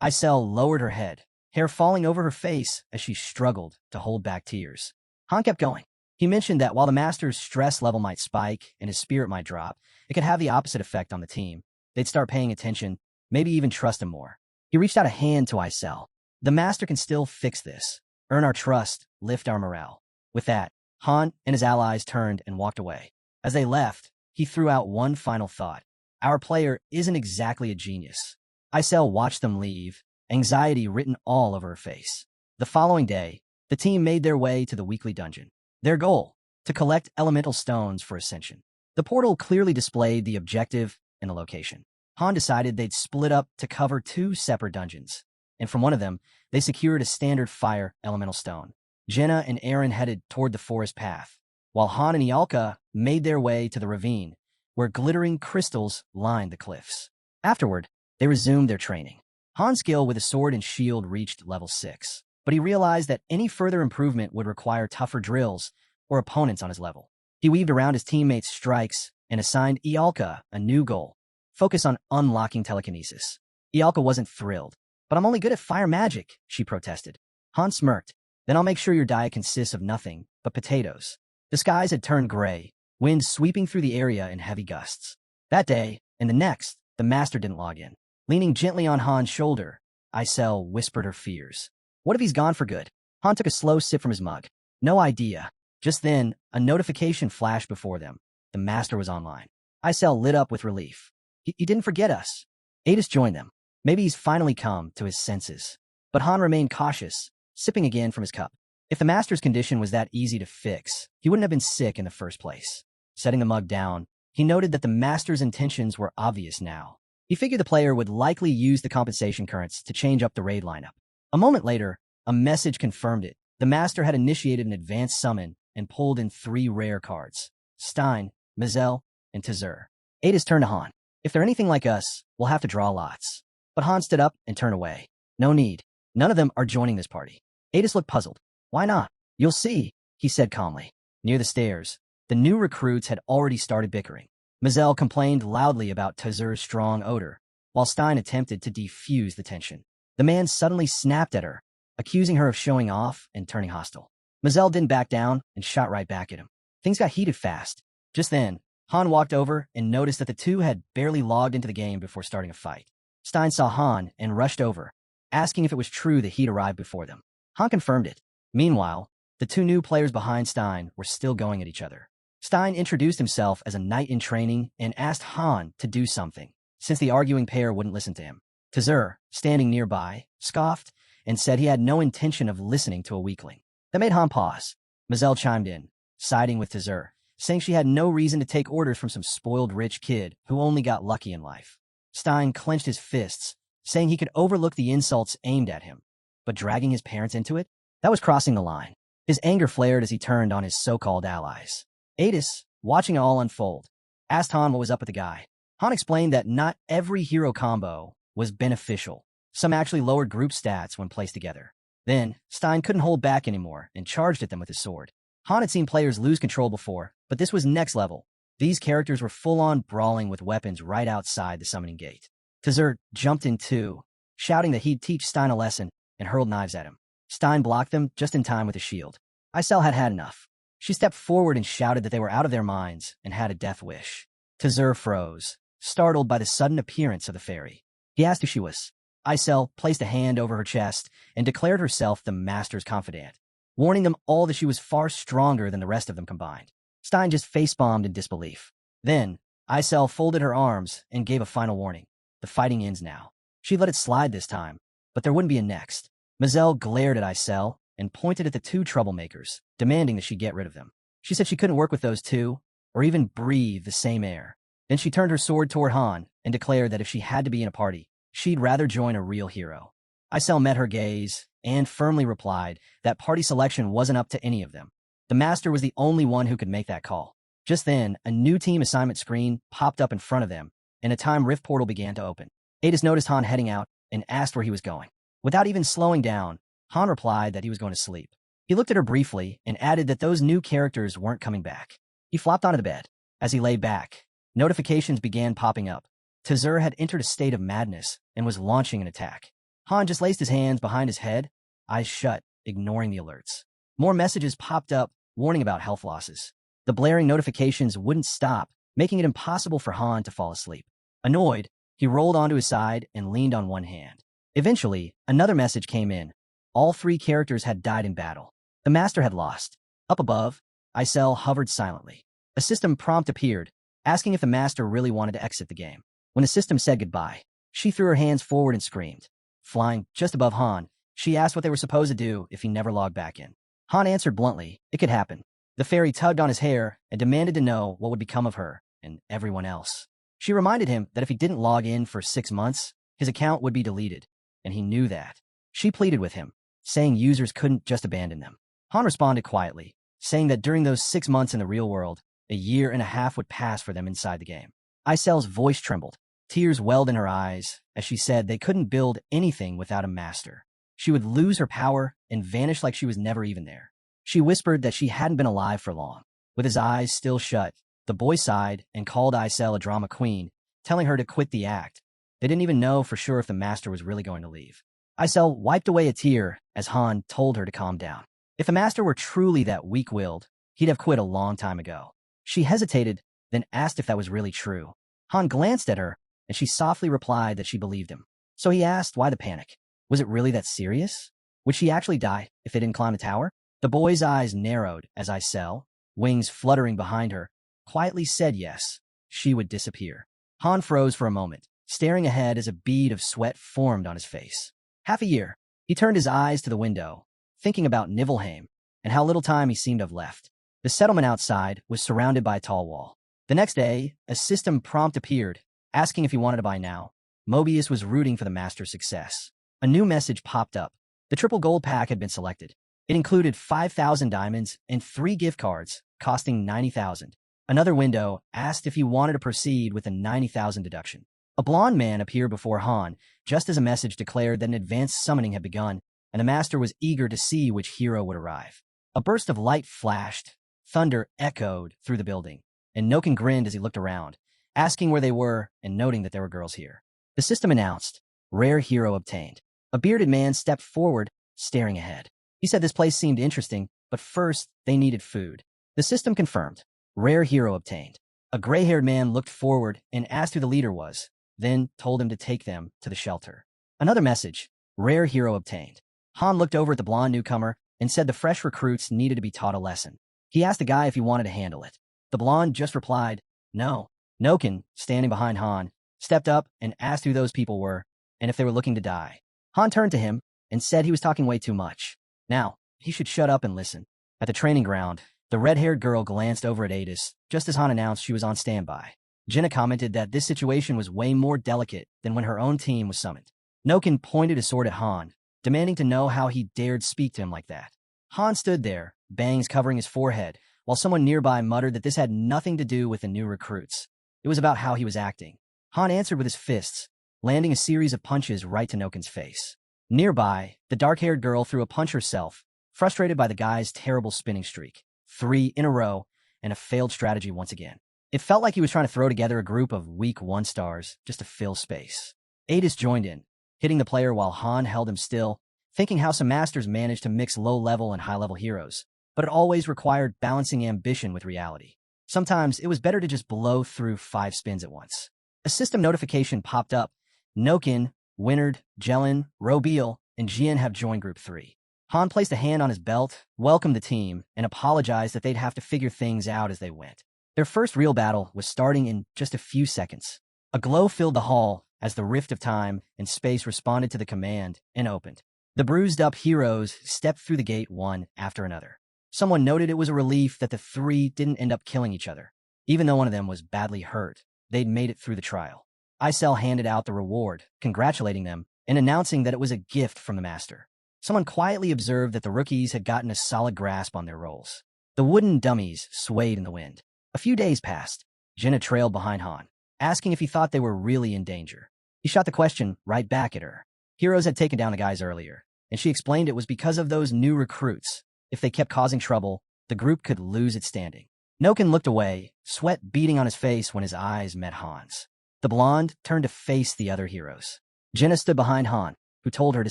Isel lowered her head, hair falling over her face as she struggled to hold back tears. Han kept going. He mentioned that while the Master's stress level might spike and his spirit might drop, it could have the opposite effect on the team. They'd start paying attention, maybe even trust him more. He reached out a hand to Isel. The Master can still fix this, earn our trust, lift our morale. With that, Han and his allies turned and walked away. As they left, he threw out one final thought. Our player isn't exactly a genius. Isel watched them leave, anxiety written all over her face. The following day, the team made their way to the weekly dungeon. Their goal, to collect elemental stones for Ascension. The portal clearly displayed the objective and the location. Han decided they'd split up to cover two separate dungeons, and from one of them, they secured a standard fire elemental stone. Jenna and Aaron headed toward the forest path, while Han and Ialka made their way to the ravine, where glittering crystals lined the cliffs. Afterward, they resumed their training. Han's skill with a sword and shield reached level 6, but he realized that any further improvement would require tougher drills or opponents on his level. He weaved around his teammates' strikes and assigned Ialka a new goal, focus on unlocking telekinesis. Ialka wasn't thrilled. But I'm only good at fire magic, she protested. Han smirked. Then I'll make sure your diet consists of nothing but potatoes. The skies had turned gray, wind sweeping through the area in heavy gusts. That day, and the next, the Master didn't log in. Leaning gently on Han's shoulder, Isel whispered her fears. What if he's gone for good? Han took a slow sip from his mug. No idea. Just then, a notification flashed before them. The Master was online. Isel lit up with relief. He didn't forget us. Adis joined them. Maybe he's finally come to his senses. But Han remained cautious, sipping again from his cup. If the Master's condition was that easy to fix, he wouldn't have been sick in the first place. Setting the mug down, he noted that the Master's intentions were obvious now. He figured the player would likely use the compensation currents to change up the raid lineup. A moment later, a message confirmed it. The Master had initiated an advanced summon and pulled in 3 rare cards: Stein, Mazel, and Tazur. Adis turned to Han. If they're anything like us, we'll have to draw lots. But Han stood up and turned away. No need. None of them are joining this party. Adis looked puzzled. Why not? You'll see, he said calmly. Near the stairs, the new recruits had already started bickering. Mazel complained loudly about Tazur's strong odor, while Stein attempted to defuse the tension. The man suddenly snapped at her, accusing her of showing off and turning hostile. Mazel didn't back down and shot right back at him. Things got heated fast. Just then, Han walked over and noticed that the two had barely logged into the game before starting a fight. Stein saw Han and rushed over, asking if it was true that he'd arrived before them. Han confirmed it. Meanwhile, the 2 new players behind Stein were still going at each other. Stein introduced himself as a knight in training and asked Han to do something, since the arguing pair wouldn't listen to him. Tazur, standing nearby, scoffed and said he had no intention of listening to a weakling. That made Han pause. Mazel chimed in, siding with Tazur, saying she had no reason to take orders from some spoiled rich kid who only got lucky in life. Stein clenched his fists, saying he could overlook the insults aimed at him. But dragging his parents into it? That was crossing the line. His anger flared as he turned on his so-called allies. Adis, watching it all unfold, asked Han what was up with the guy. Han explained that not every hero combo was beneficial. Some actually lowered group stats when placed together. Then, Stein couldn't hold back anymore and charged at them with his sword. Han had seen players lose control before, but this was next level. These characters were full-on brawling with weapons right outside the summoning gate. Tzur jumped in too, shouting that he'd teach Stein a lesson, and hurled knives at him. Stein blocked them just in time with his shield. Isel had had enough. She stepped forward and shouted that they were out of their minds and had a death wish. Tzur froze, startled by the sudden appearance of the fairy. He asked who she was. Isel placed a hand over her chest and declared herself the master's confidant, warning them all that she was far stronger than the rest of them combined. Stein just facepalmed in disbelief. Then, Isel folded her arms and gave a final warning. The fighting ends now. She let it slide this time, but there wouldn't be a next. Mazel glared at Isel and pointed at the two troublemakers, demanding that she get rid of them. She said she couldn't work with those two, or even breathe the same air. Then she turned her sword toward Han and declared that if she had to be in a party, she'd rather join a real hero. Isel met her gaze and firmly replied that party selection wasn't up to any of them. The master was the only one who could make that call. Just then, a new team assignment screen popped up in front of them, and a time rift portal began to open. Adis noticed Han heading out and asked where he was going. Without even slowing down, Han replied that he was going to sleep. He looked at her briefly and added that those new characters weren't coming back. He flopped onto the bed. As he lay back, notifications began popping up. Tzur had entered a state of madness and was launching an attack. Han just laced his hands behind his head, eyes shut, ignoring the alerts. More messages popped up, warning about health losses. The blaring notifications wouldn't stop, making it impossible for Han to fall asleep. Annoyed, he rolled onto his side and leaned on one hand. Eventually, another message came in. All three characters had died in battle. The master had lost. Up above, Isel hovered silently. A system prompt appeared, asking if the master really wanted to exit the game. When the system said goodbye, she threw her hands forward and screamed. Flying just above Han, she asked what they were supposed to do if he never logged back in. Han answered bluntly, it could happen. The fairy tugged on his hair and demanded to know what would become of her and everyone else. She reminded him that if he didn't log in for 6 months, his account would be deleted, and he knew that. She pleaded with him, saying users couldn't just abandon them. Han responded quietly, saying that during those 6 months in the real world, a year and a half would pass for them inside the game. Isel's voice trembled. Tears welled in her eyes as she said they couldn't build anything without a master. She would lose her power and vanish like she was never even there. She whispered that she hadn't been alive for long. With his eyes still shut, the boy sighed and called Isel a drama queen, telling her to quit the act. They didn't even know for sure if the master was really going to leave. Isel wiped away a tear as Han told her to calm down. If the master were truly that weak-willed, he'd have quit a long time ago. She hesitated, then asked if that was really true. Han glanced at her, and she softly replied that she believed him. So he asked why the panic. Was it really that serious? Would she actually die if they didn't climb the tower? The boy's eyes narrowed as Isel, wings fluttering behind her, quietly said yes, she would disappear. Han froze for a moment, staring ahead as a bead of sweat formed on his face. Half a year, he turned his eyes to the window, thinking about Niflheim and how little time he seemed to have left. The settlement outside was surrounded by a tall wall. The next day, a system prompt appeared, asking if he wanted to buy now. Mobius was rooting for the master's success. A new message popped up. The triple gold pack had been selected. It included 5,000 diamonds and 3 gift cards, costing 90,000. Another window asked if he wanted to proceed with a 90,000 deduction. A blonde man appeared before Han, just as a message declared that an advanced summoning had begun, and the master was eager to see which hero would arrive. A burst of light flashed, thunder echoed through the building, and Noken grinned as he looked around, asking where they were and noting that there were girls here. The system announced, rare hero obtained. A bearded man stepped forward, staring ahead. He said this place seemed interesting, but first they needed food. The system confirmed, rare hero obtained. A gray-haired man looked forward and asked who the leader was, then told him to take them to the shelter. Another message, rare hero obtained. Han looked over at the blonde newcomer and said the fresh recruits needed to be taught a lesson. He asked the guy if he wanted to handle it. The blonde just replied, no. Noken, standing behind Han, stepped up and asked who those people were and if they were looking to die. Han turned to him and said he was talking way too much. Now, he should shut up and listen. At the training ground, the red-haired girl glanced over at Adis just as Han announced she was on standby. Jenna commented that this situation was way more delicate than when her own team was summoned. Noken pointed his sword at Han, demanding to know how he dared speak to him like that. Han stood there, bangs covering his forehead, while someone nearby muttered that this had nothing to do with the new recruits. It was about how he was acting. Han answered with his fists, landing a series of punches right to Noken's face. Nearby, the dark-haired girl threw a punch herself, frustrated by the guy's terrible spinning streak. 3 in a row, and a failed strategy once again. It felt like he was trying to throw together a group of weak 1-stars just to fill space. Adis joined in, hitting the player while Han held him still, thinking how some masters managed to mix low-level and high-level heroes, but it always required balancing ambition with reality. Sometimes it was better to just blow through 5 spins at once. A system notification popped up. Noken, Winard, Jelen, Robeal, and Jian have joined Group 3. Han placed a hand on his belt, welcomed the team, and apologized that they'd have to figure things out as they went. Their first real battle was starting in just a few seconds. A glow filled the hall as the rift of time and space responded to the command and opened. The bruised-up heroes stepped through the gate one after another. Someone noted it was a relief that the 3 didn't end up killing each other. Even though one of them was badly hurt, they'd made it through the trial. Isel handed out the reward, congratulating them, and announcing that it was a gift from the master. Someone quietly observed that the rookies had gotten a solid grasp on their roles. The wooden dummies swayed in the wind. A few days passed. Jenna trailed behind Han, asking if he thought they were really in danger. He shot the question right back at her. Heroes had taken down the guys earlier, and she explained it was because of those new recruits. If they kept causing trouble, the group could lose its standing. Noken looked away, sweat beading on his face when his eyes met Han's. The blonde turned to face the other heroes. Jenna stood behind Han, who told her to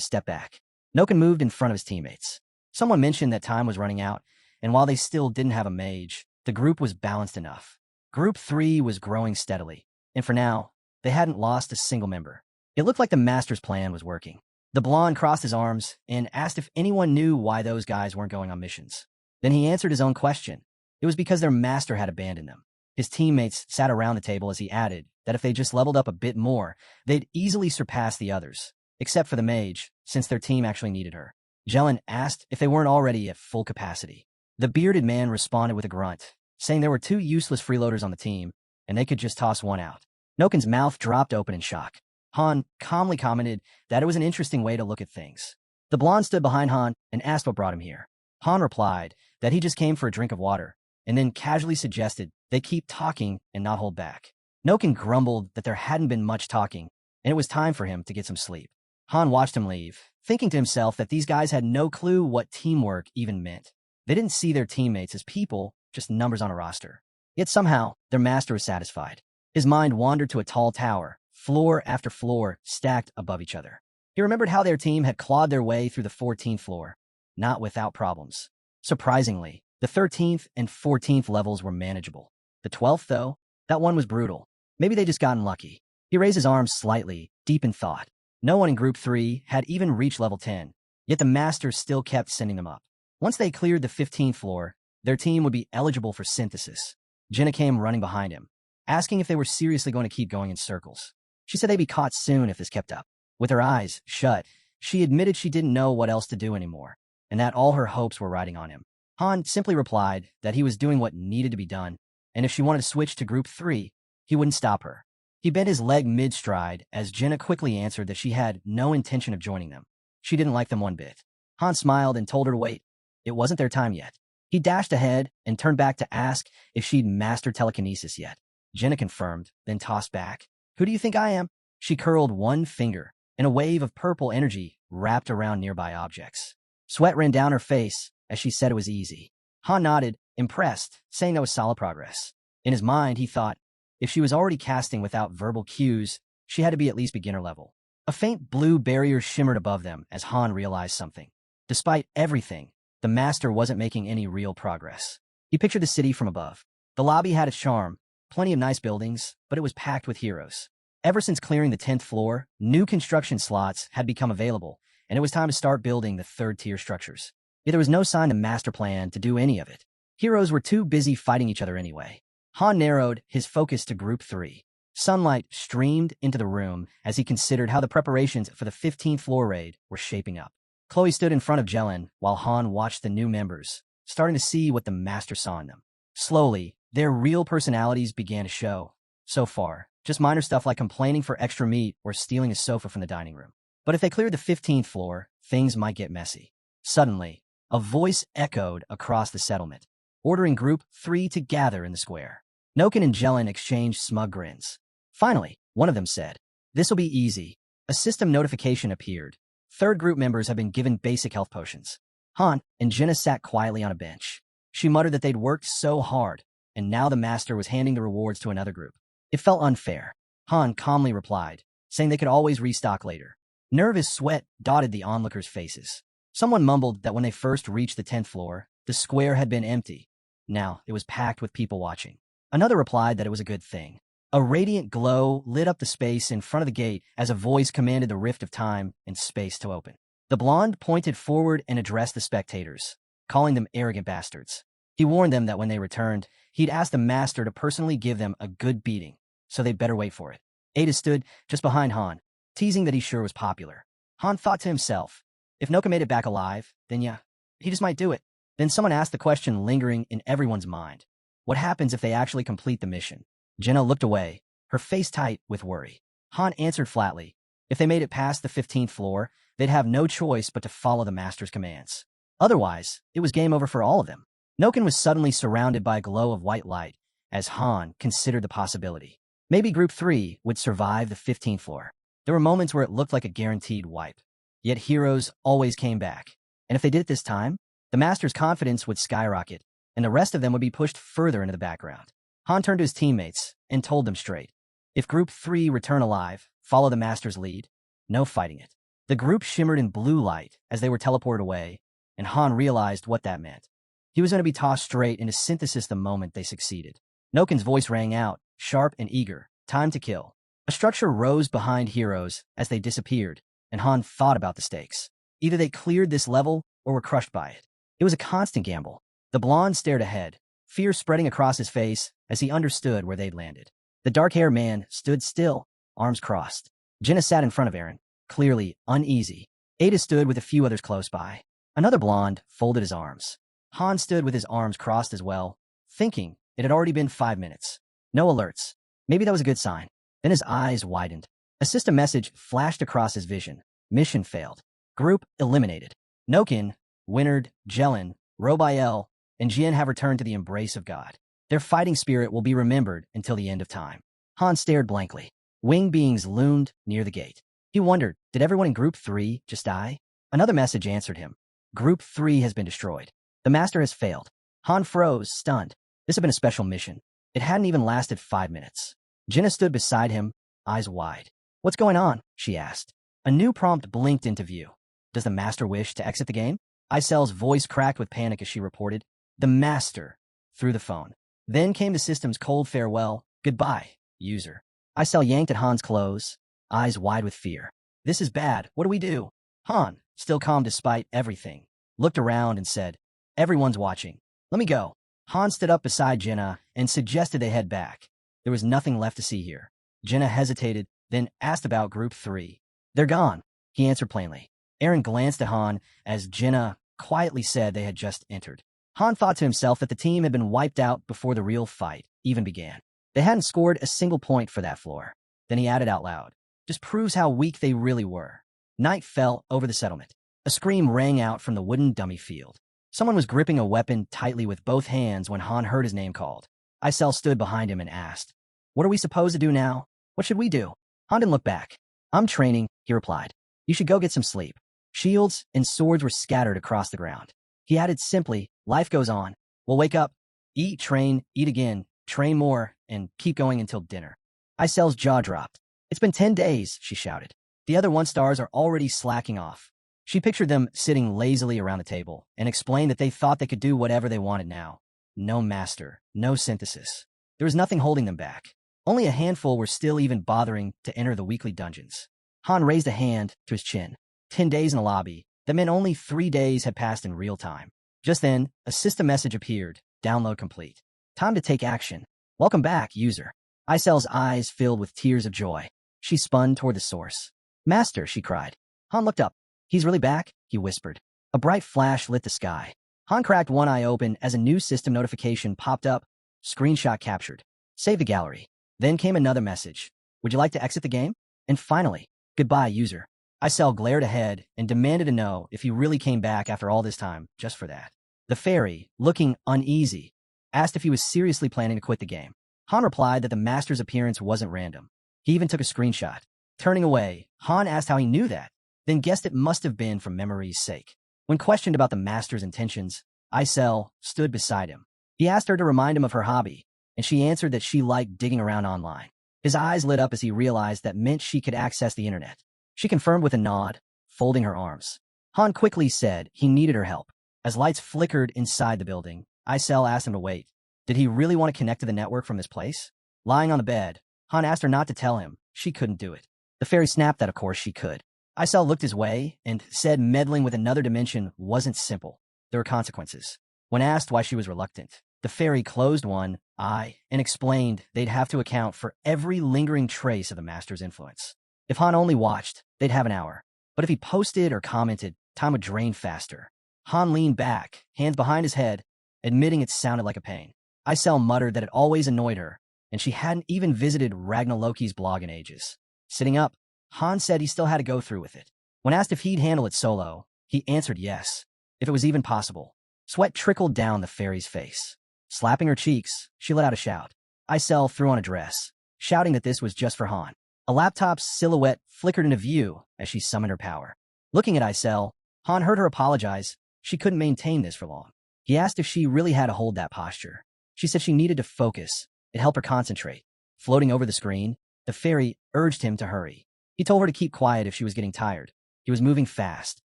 step back. Noken moved in front of his teammates. Someone mentioned that time was running out, and while they still didn't have a mage, the group was balanced enough. Group 3 was growing steadily, and for now, they hadn't lost a single member. It looked like the master's plan was working. The blonde crossed his arms and asked if anyone knew why those guys weren't going on missions. Then he answered his own question. It was because their master had abandoned them. His teammates sat around the table as he added that if they just leveled up a bit more, they'd easily surpass the others, except for the mage, since their team actually needed her. Jelen asked if they weren't already at full capacity. The bearded man responded with a grunt, saying there were 2 useless freeloaders on the team, and they could just toss one out. Noken's mouth dropped open in shock. Han calmly commented that it was an interesting way to look at things. The blonde stood behind Han and asked what brought him here. Han replied that he just came for a drink of water, and then casually suggested they keep talking and not hold back. Noken grumbled that there hadn't been much talking, and it was time for him to get some sleep. Han watched him leave, thinking to himself that these guys had no clue what teamwork even meant. They didn't see their teammates as people, just numbers on a roster. Yet somehow, their master was satisfied. His mind wandered to a tall tower, floor after floor, stacked above each other. He remembered how their team had clawed their way through the 14th floor, not without problems. Surprisingly, the 13th and 14th levels were manageable. The 12th, though, that one was brutal. Maybe they just gotten lucky. He raised his arms slightly, deep in thought. No one in Group 3 had even reached level 10, yet the masters still kept sending them up. Once they cleared the 15th floor, their team would be eligible for synthesis. Jenna came running behind him, asking if they were seriously going to keep going in circles. She said they'd be caught soon if this kept up. With her eyes shut, she admitted she didn't know what else to do anymore, and that all her hopes were riding on him. Han simply replied that he was doing what needed to be done, and if she wanted to switch to Group 3, he wouldn't stop her. He bent his leg mid-stride as Jenna quickly answered that she had no intention of joining them. She didn't like them one bit. Han smiled and told her to wait. It wasn't their time yet. He dashed ahead and turned back to ask if she'd mastered telekinesis yet. Jenna confirmed, then tossed back. Who do you think I am? She curled one finger, and a wave of purple energy wrapped around nearby objects. Sweat ran down her face as she said it was easy. Han nodded, impressed, saying that was solid progress. In his mind, he thought, if she was already casting without verbal cues, she had to be at least beginner level. A faint blue barrier shimmered above them as Han realized something. Despite everything, the master wasn't making any real progress. He pictured the city from above. The lobby had its charm, plenty of nice buildings, but it was packed with heroes. Ever since clearing the 10th floor, new construction slots had become available, and it was time to start building the 3rd-tier structures. Yet there was no sign of master plan to do any of it. Heroes were too busy fighting each other anyway. Han narrowed his focus to Group 3. Sunlight streamed into the room as he considered how the preparations for the 15th floor raid were shaping up. Chloe stood in front of Jelen while Han watched the new members, starting to see what the master saw in them. Slowly, their real personalities began to show. So far, just minor stuff like complaining for extra meat or stealing a sofa from the dining room. But if they cleared the 15th floor, things might get messy. Suddenly, A voice echoed across the settlement, ordering Group 3 to gather in the square. Noken and Jelen exchanged smug grins. Finally, one of them said, "This'll be easy." A system notification appeared. Third group members have been given basic health potions. Han and Jenna sat quietly on a bench. She muttered that they'd worked so hard, and now the master was handing the rewards to another group. It felt unfair. Han calmly replied, saying they could always restock later. Nervous sweat dotted the onlookers' faces. Someone mumbled that when they first reached the 10th floor, the square had been empty. Now it was packed with people watching. Another replied that it was a good thing. A radiant glow lit up the space in front of the gate as a voice commanded the rift of time and space to open. The blonde pointed forward and addressed the spectators, calling them arrogant bastards. He warned them that when they returned, he'd ask the master to personally give them a good beating, so they'd better wait for it. Ada stood just behind Han, teasing that he sure was popular. Han thought to himself, if Noka made it back alive, then yeah, he just might do it. Then someone asked the question lingering in everyone's mind. What happens if they actually complete the mission? Jenna looked away, her face tight with worry. Han answered flatly. If they made it past the 15th floor, they'd have no choice but to follow the master's commands. Otherwise, it was game over for all of them. Noken was suddenly surrounded by a glow of white light as Han considered the possibility. Maybe Group 3 would survive the 15th floor. There were moments where it looked like a guaranteed wipe. Yet heroes always came back. And if they did it this time, the master's confidence would skyrocket, and the rest of them would be pushed further into the background. Han turned to his teammates and told them straight. If Group 3 return alive, follow the master's lead. No fighting it. The group shimmered in blue light as they were teleported away, and Han realized what that meant. He was going to be tossed straight into synthesis the moment they succeeded. Noken's voice rang out, sharp and eager. Time to kill. A structure rose behind heroes as they disappeared, and Han thought about the stakes. Either they cleared this level or were crushed by it. It was a constant gamble. The blonde stared ahead, fear spreading across his face as he understood where they'd landed. The dark-haired man stood still, arms crossed. Jenna sat in front of Aaron, clearly uneasy. Ada stood with a few others close by. Another blonde folded his arms. Han stood with his arms crossed as well, thinking it had already been 5 minutes. No alerts. Maybe that was a good sign. Then his eyes widened. A system message flashed across his vision. Mission failed. Group eliminated. Noken, Winard, Jelen, Robiel, and Jian have returned to the embrace of God. Their fighting spirit will be remembered until the end of time. Han stared blankly. Winged beings loomed near the gate. He wondered, did everyone in Group 3 just die? Another message answered him. Group 3 has been destroyed. The master has failed. Han froze, stunned. This had been a special mission. It hadn't even lasted 5 minutes. Jenna stood beside him, eyes wide. What's going on? She asked. A new prompt blinked into view. Does the master wish to exit the game? Icel's voice cracked with panic as she reported. The master. Through the phone. Then came the system's cold farewell. Goodbye, user. Icel yanked at Han's clothes, eyes wide with fear. This is bad. What do we do? Han, still calm despite everything, looked around and said, everyone's watching. Let me go. Han stood up beside Jenna and suggested they head back. There was nothing left to see here. Jenna hesitated, then asked about Group 3. They're gone, he answered plainly. Aaron glanced at Han as Jenna quietly said they had just entered. Han thought to himself that the team had been wiped out before the real fight even began. They hadn't scored a single point for that floor. Then he added out loud, just proves how weak they really were. Night fell over the settlement. A scream rang out from the wooden dummy field. Someone was gripping a weapon tightly with both hands when Han heard his name called. Icel stood behind him and asked, what are we supposed to do now? What should we do? Han didn't look back. I'm training, he replied. You should go get some sleep. Shields and swords were scattered across the ground. He added simply, life goes on. We'll wake up, eat, train, eat again, train more, and keep going until dinner. Icel's jaw dropped. It's been 10 days, she shouted. The other 1-stars are already slacking off. She pictured them sitting lazily around the table and explained that they thought they could do whatever they wanted now. No master, no synthesis. There was nothing holding them back. Only a handful were still even bothering to enter the weekly dungeons. Han raised a hand to his chin. 10 days in the lobby. That meant only 3 days had passed in real time. Just then, a system message appeared. Download complete. Time to take action. Welcome back, user. Icel's eyes filled with tears of joy. She spun toward the source. Master, she cried. Han looked up. He's really back, he whispered. A bright flash lit the sky. Han cracked one eye open as a new system notification popped up. Screenshot captured. Save the gallery. Then came another message. Would you like to exit the game? And finally, goodbye, user. Isel glared ahead and demanded to know if he really came back after all this time just for that. The fairy, looking uneasy, asked if he was seriously planning to quit the game. Han replied that the master's appearance wasn't random. He even took a screenshot. Turning away, Han asked how he knew that, then guessed it must have been for memory's sake. When questioned about the master's intentions, Isel stood beside him. He asked her to remind him of her hobby, and she answered that she liked digging around online. His eyes lit up as he realized that meant she could access the internet. She confirmed with a nod, folding her arms. Han quickly said he needed her help. As lights flickered inside the building, Isel asked him to wait. Did he really want to connect to the network from this place? Lying on the bed, Han asked her not to tell him she couldn't do it. The fairy snapped that of course she could. Isel looked his way and said meddling with another dimension wasn't simple. There were consequences. When asked why she was reluctant, the fairy closed one eye and explained they'd have to account for every lingering trace of the master's influence. If Han only watched, they'd have an hour. But if he posted or commented, time would drain faster. Han leaned back, hands behind his head, admitting it sounded like a pain. Isel muttered that it always annoyed her, and she hadn't even visited Loki's blog in ages. Sitting up, Han said he still had to go through with it. When asked if he'd handle it solo, he answered yes, if it was even possible. Sweat trickled down the fairy's face. Slapping her cheeks, she let out a shout. Isel threw on a dress, shouting that this was just for Han. A laptop's silhouette flickered into view as she summoned her power. Looking at Isel, Han heard her apologize. She couldn't maintain this for long. He asked if she really had to hold that posture. She said she needed to focus. It helped her concentrate. Floating over the screen, the fairy urged him to hurry. He told her to keep quiet if she was getting tired. He was moving fast,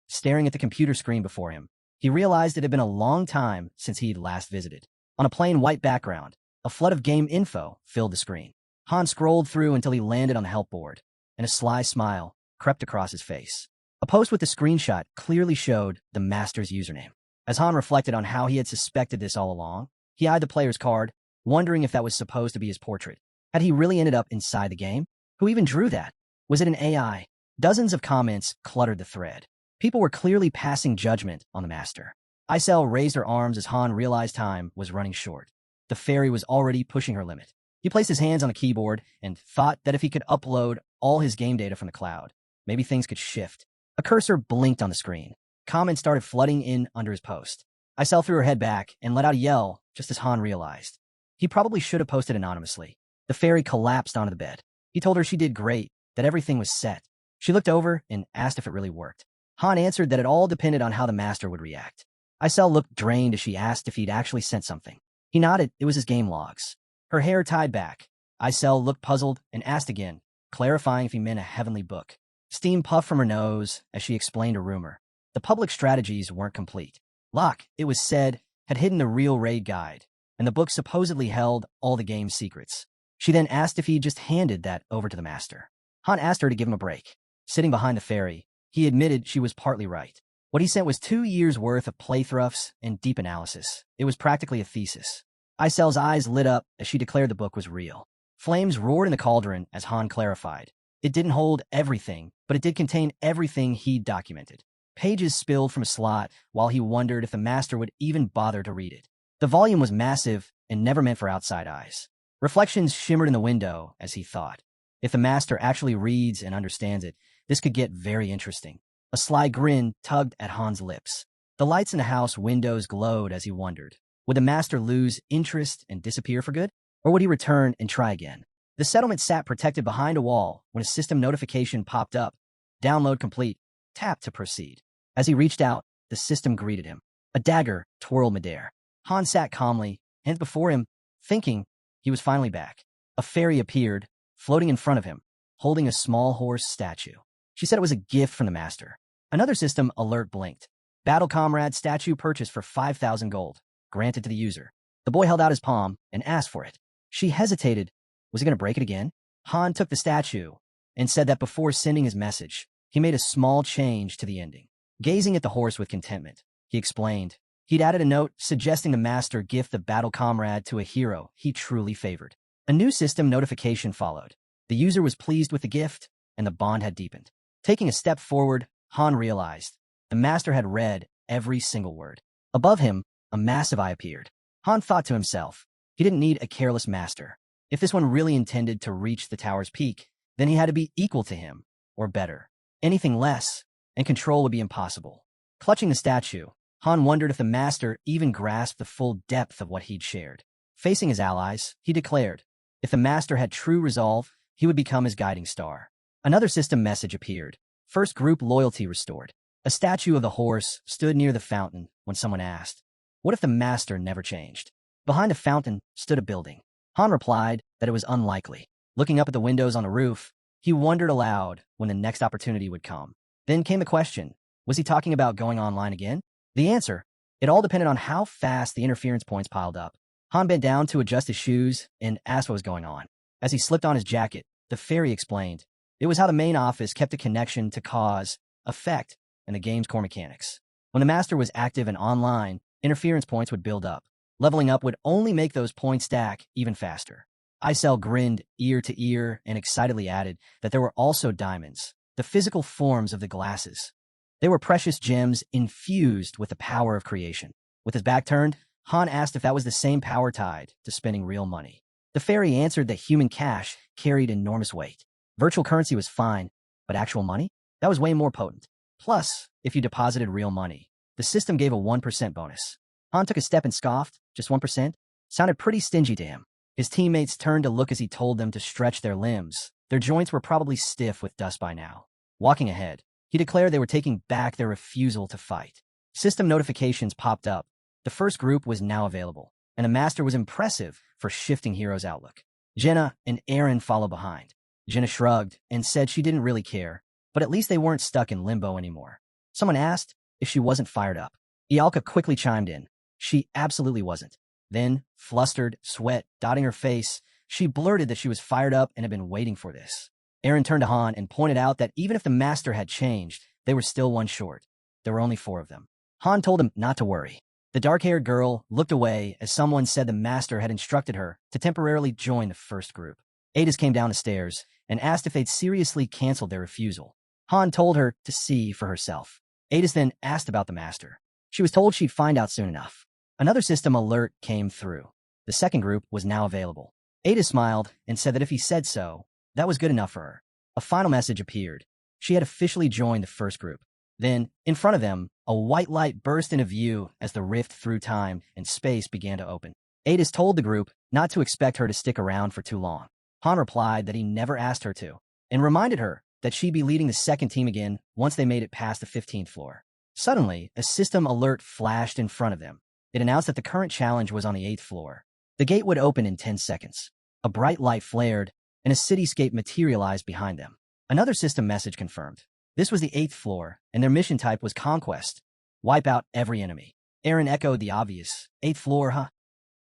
staring at the computer screen before him. He realized it had been a long time since he'd last visited. On a plain white background, a flood of game info filled the screen. Han scrolled through until he landed on the help board, and a sly smile crept across his face. A post with the screenshot clearly showed the master's username. As Han reflected on how he had suspected this all along, he eyed the player's card, wondering if that was supposed to be his portrait. Had he really ended up inside the game? Who even drew that? Was it an AI? Dozens of comments cluttered the thread. People were clearly passing judgment on the master. Isel raised her arms as Han realized time was running short. The fairy was already pushing her limit. He placed his hands on the keyboard and thought that if he could upload all his game data from the cloud, maybe things could shift. A cursor blinked on the screen. Comments started flooding in under his post. Isel threw her head back and let out a yell just as Han realized. He probably should have posted anonymously. The fairy collapsed onto the bed. He told her she did great, that everything was set. She looked over and asked if it really worked. Han answered that it all depended on how the master would react. Isel looked drained as she asked if he'd actually sent something. He nodded. It was his game logs. Her hair tied back. Isel looked puzzled and asked again, clarifying if he meant a heavenly book. Steam puffed from her nose as she explained a rumor. The public strategies weren't complete. Locke, it was said, had hidden the real raid guide, and the book supposedly held all the game's secrets. She then asked if he just handed that over to the master. Han asked her to give him a break. Sitting behind the fairy, he admitted she was partly right. What he sent was 2 years' worth of playthroughs and deep analysis. It was practically a thesis. Isel's eyes lit up as she declared the book was real. Flames roared in the cauldron as Han clarified. It didn't hold everything, but it did contain everything he'd documented. Pages spilled from a slot while he wondered if the master would even bother to read it. The volume was massive and never meant for outside eyes. Reflections shimmered in the window as he thought. If the master actually reads and understands it, this could get very interesting. A sly grin tugged at Han's lips. The lights in the house windows glowed as he wondered. Would the master lose interest and disappear for good? Or would he return and try again? The settlement sat protected behind a wall when a system notification popped up. Download complete. Tap to proceed. As he reached out, the system greeted him. A dagger twirled midair. Han sat calmly, hands before him, thinking he was finally back. A fairy appeared, floating in front of him, holding a small horse statue. She said it was a gift from the master. Another system alert blinked. Battle Comrade statue purchased for 5,000 gold, granted to the user. The boy held out his palm and asked for it. She hesitated. Was he going to break it again? Han took the statue and said that before sending his message, he made a small change to the ending. Gazing at the horse with contentment, he explained. He'd added a note suggesting the master gift the Battle Comrade to a hero he truly favored. A new system notification followed. The user was pleased with the gift, and the bond had deepened. Taking a step forward, Han realized the master had read every single word. Above him, a massive eye appeared. Han thought to himself, he didn't need a careless master. If this one really intended to reach the tower's peak, then he had to be equal to him, or better. Anything less, and control would be impossible. Clutching the statue, Han wondered if the master even grasped the full depth of what he'd shared. Facing his allies, he declared, if the master had true resolve, he would become his guiding star. Another system message appeared. First group loyalty restored. A statue of the horse stood near the fountain when someone asked, what if the master never changed? Behind the fountain stood a building. Han replied that it was unlikely. Looking up at the windows on the roof, he wondered aloud when the next opportunity would come. Then came the question, was he talking about going online again? The answer, it all depended on how fast the interference points piled up. Han bent down to adjust his shoes and asked what was going on. As he slipped on his jacket, the fairy explained, it was how the main office kept a connection to cause, effect, and the game's core mechanics. When the master was active and online, interference points would build up. Leveling up would only make those points stack even faster. Icel grinned ear to ear and excitedly added that there were also diamonds, the physical forms of the glasses. They were precious gems infused with the power of creation. With his back turned, Han asked if that was the same power tied to spending real money. The fairy answered that human cash carried enormous weight. Virtual currency was fine, but actual money? That was way more potent. Plus, if you deposited real money, the system gave a 1% bonus. Han took a step and scoffed, just 1%? Sounded pretty stingy to him. His teammates turned to look as he told them to stretch their limbs. Their joints were probably stiff with dust by now. Walking ahead, he declared they were taking back their refusal to fight. System notifications popped up. The first group was now available, and the master was impressive for shifting Hero's outlook. Jenna and Aaron followed behind. Jenna shrugged and said she didn't really care, but at least they weren't stuck in limbo anymore. Someone asked if she wasn't fired up. Ialka quickly chimed in. She absolutely wasn't. Then, flustered, sweat dotting her face, she blurted that she was fired up and had been waiting for this. Aaron turned to Han and pointed out that even if the master had changed, they were still one short. There were only 4 of them. Han told him not to worry. The dark-haired girl looked away as someone said the master had instructed her to temporarily join the first group. Adis came down the stairs and asked if they'd seriously canceled their refusal. Han told her to see for herself. Adis then asked about the master. She was told she'd find out soon enough. Another system alert came through. The second group was now available. Adis smiled and said that if he said so, that was good enough for her. A final message appeared. She had officially joined the first group. Then, in front of them, a white light burst into view as the rift through time and space began to open. Adis told the group not to expect her to stick around for too long. Han replied that he never asked her to, and reminded her that she'd be leading the second team again once they made it past the 15th floor. Suddenly, a system alert flashed in front of them. It announced that the current challenge was on the 8th floor. The gate would open in 10 seconds. A bright light flared, and a cityscape materialized behind them. Another system message confirmed. This was the 8th floor, and their mission type was Conquest. Wipe out every enemy. Aaron echoed the obvious. 8th floor, huh?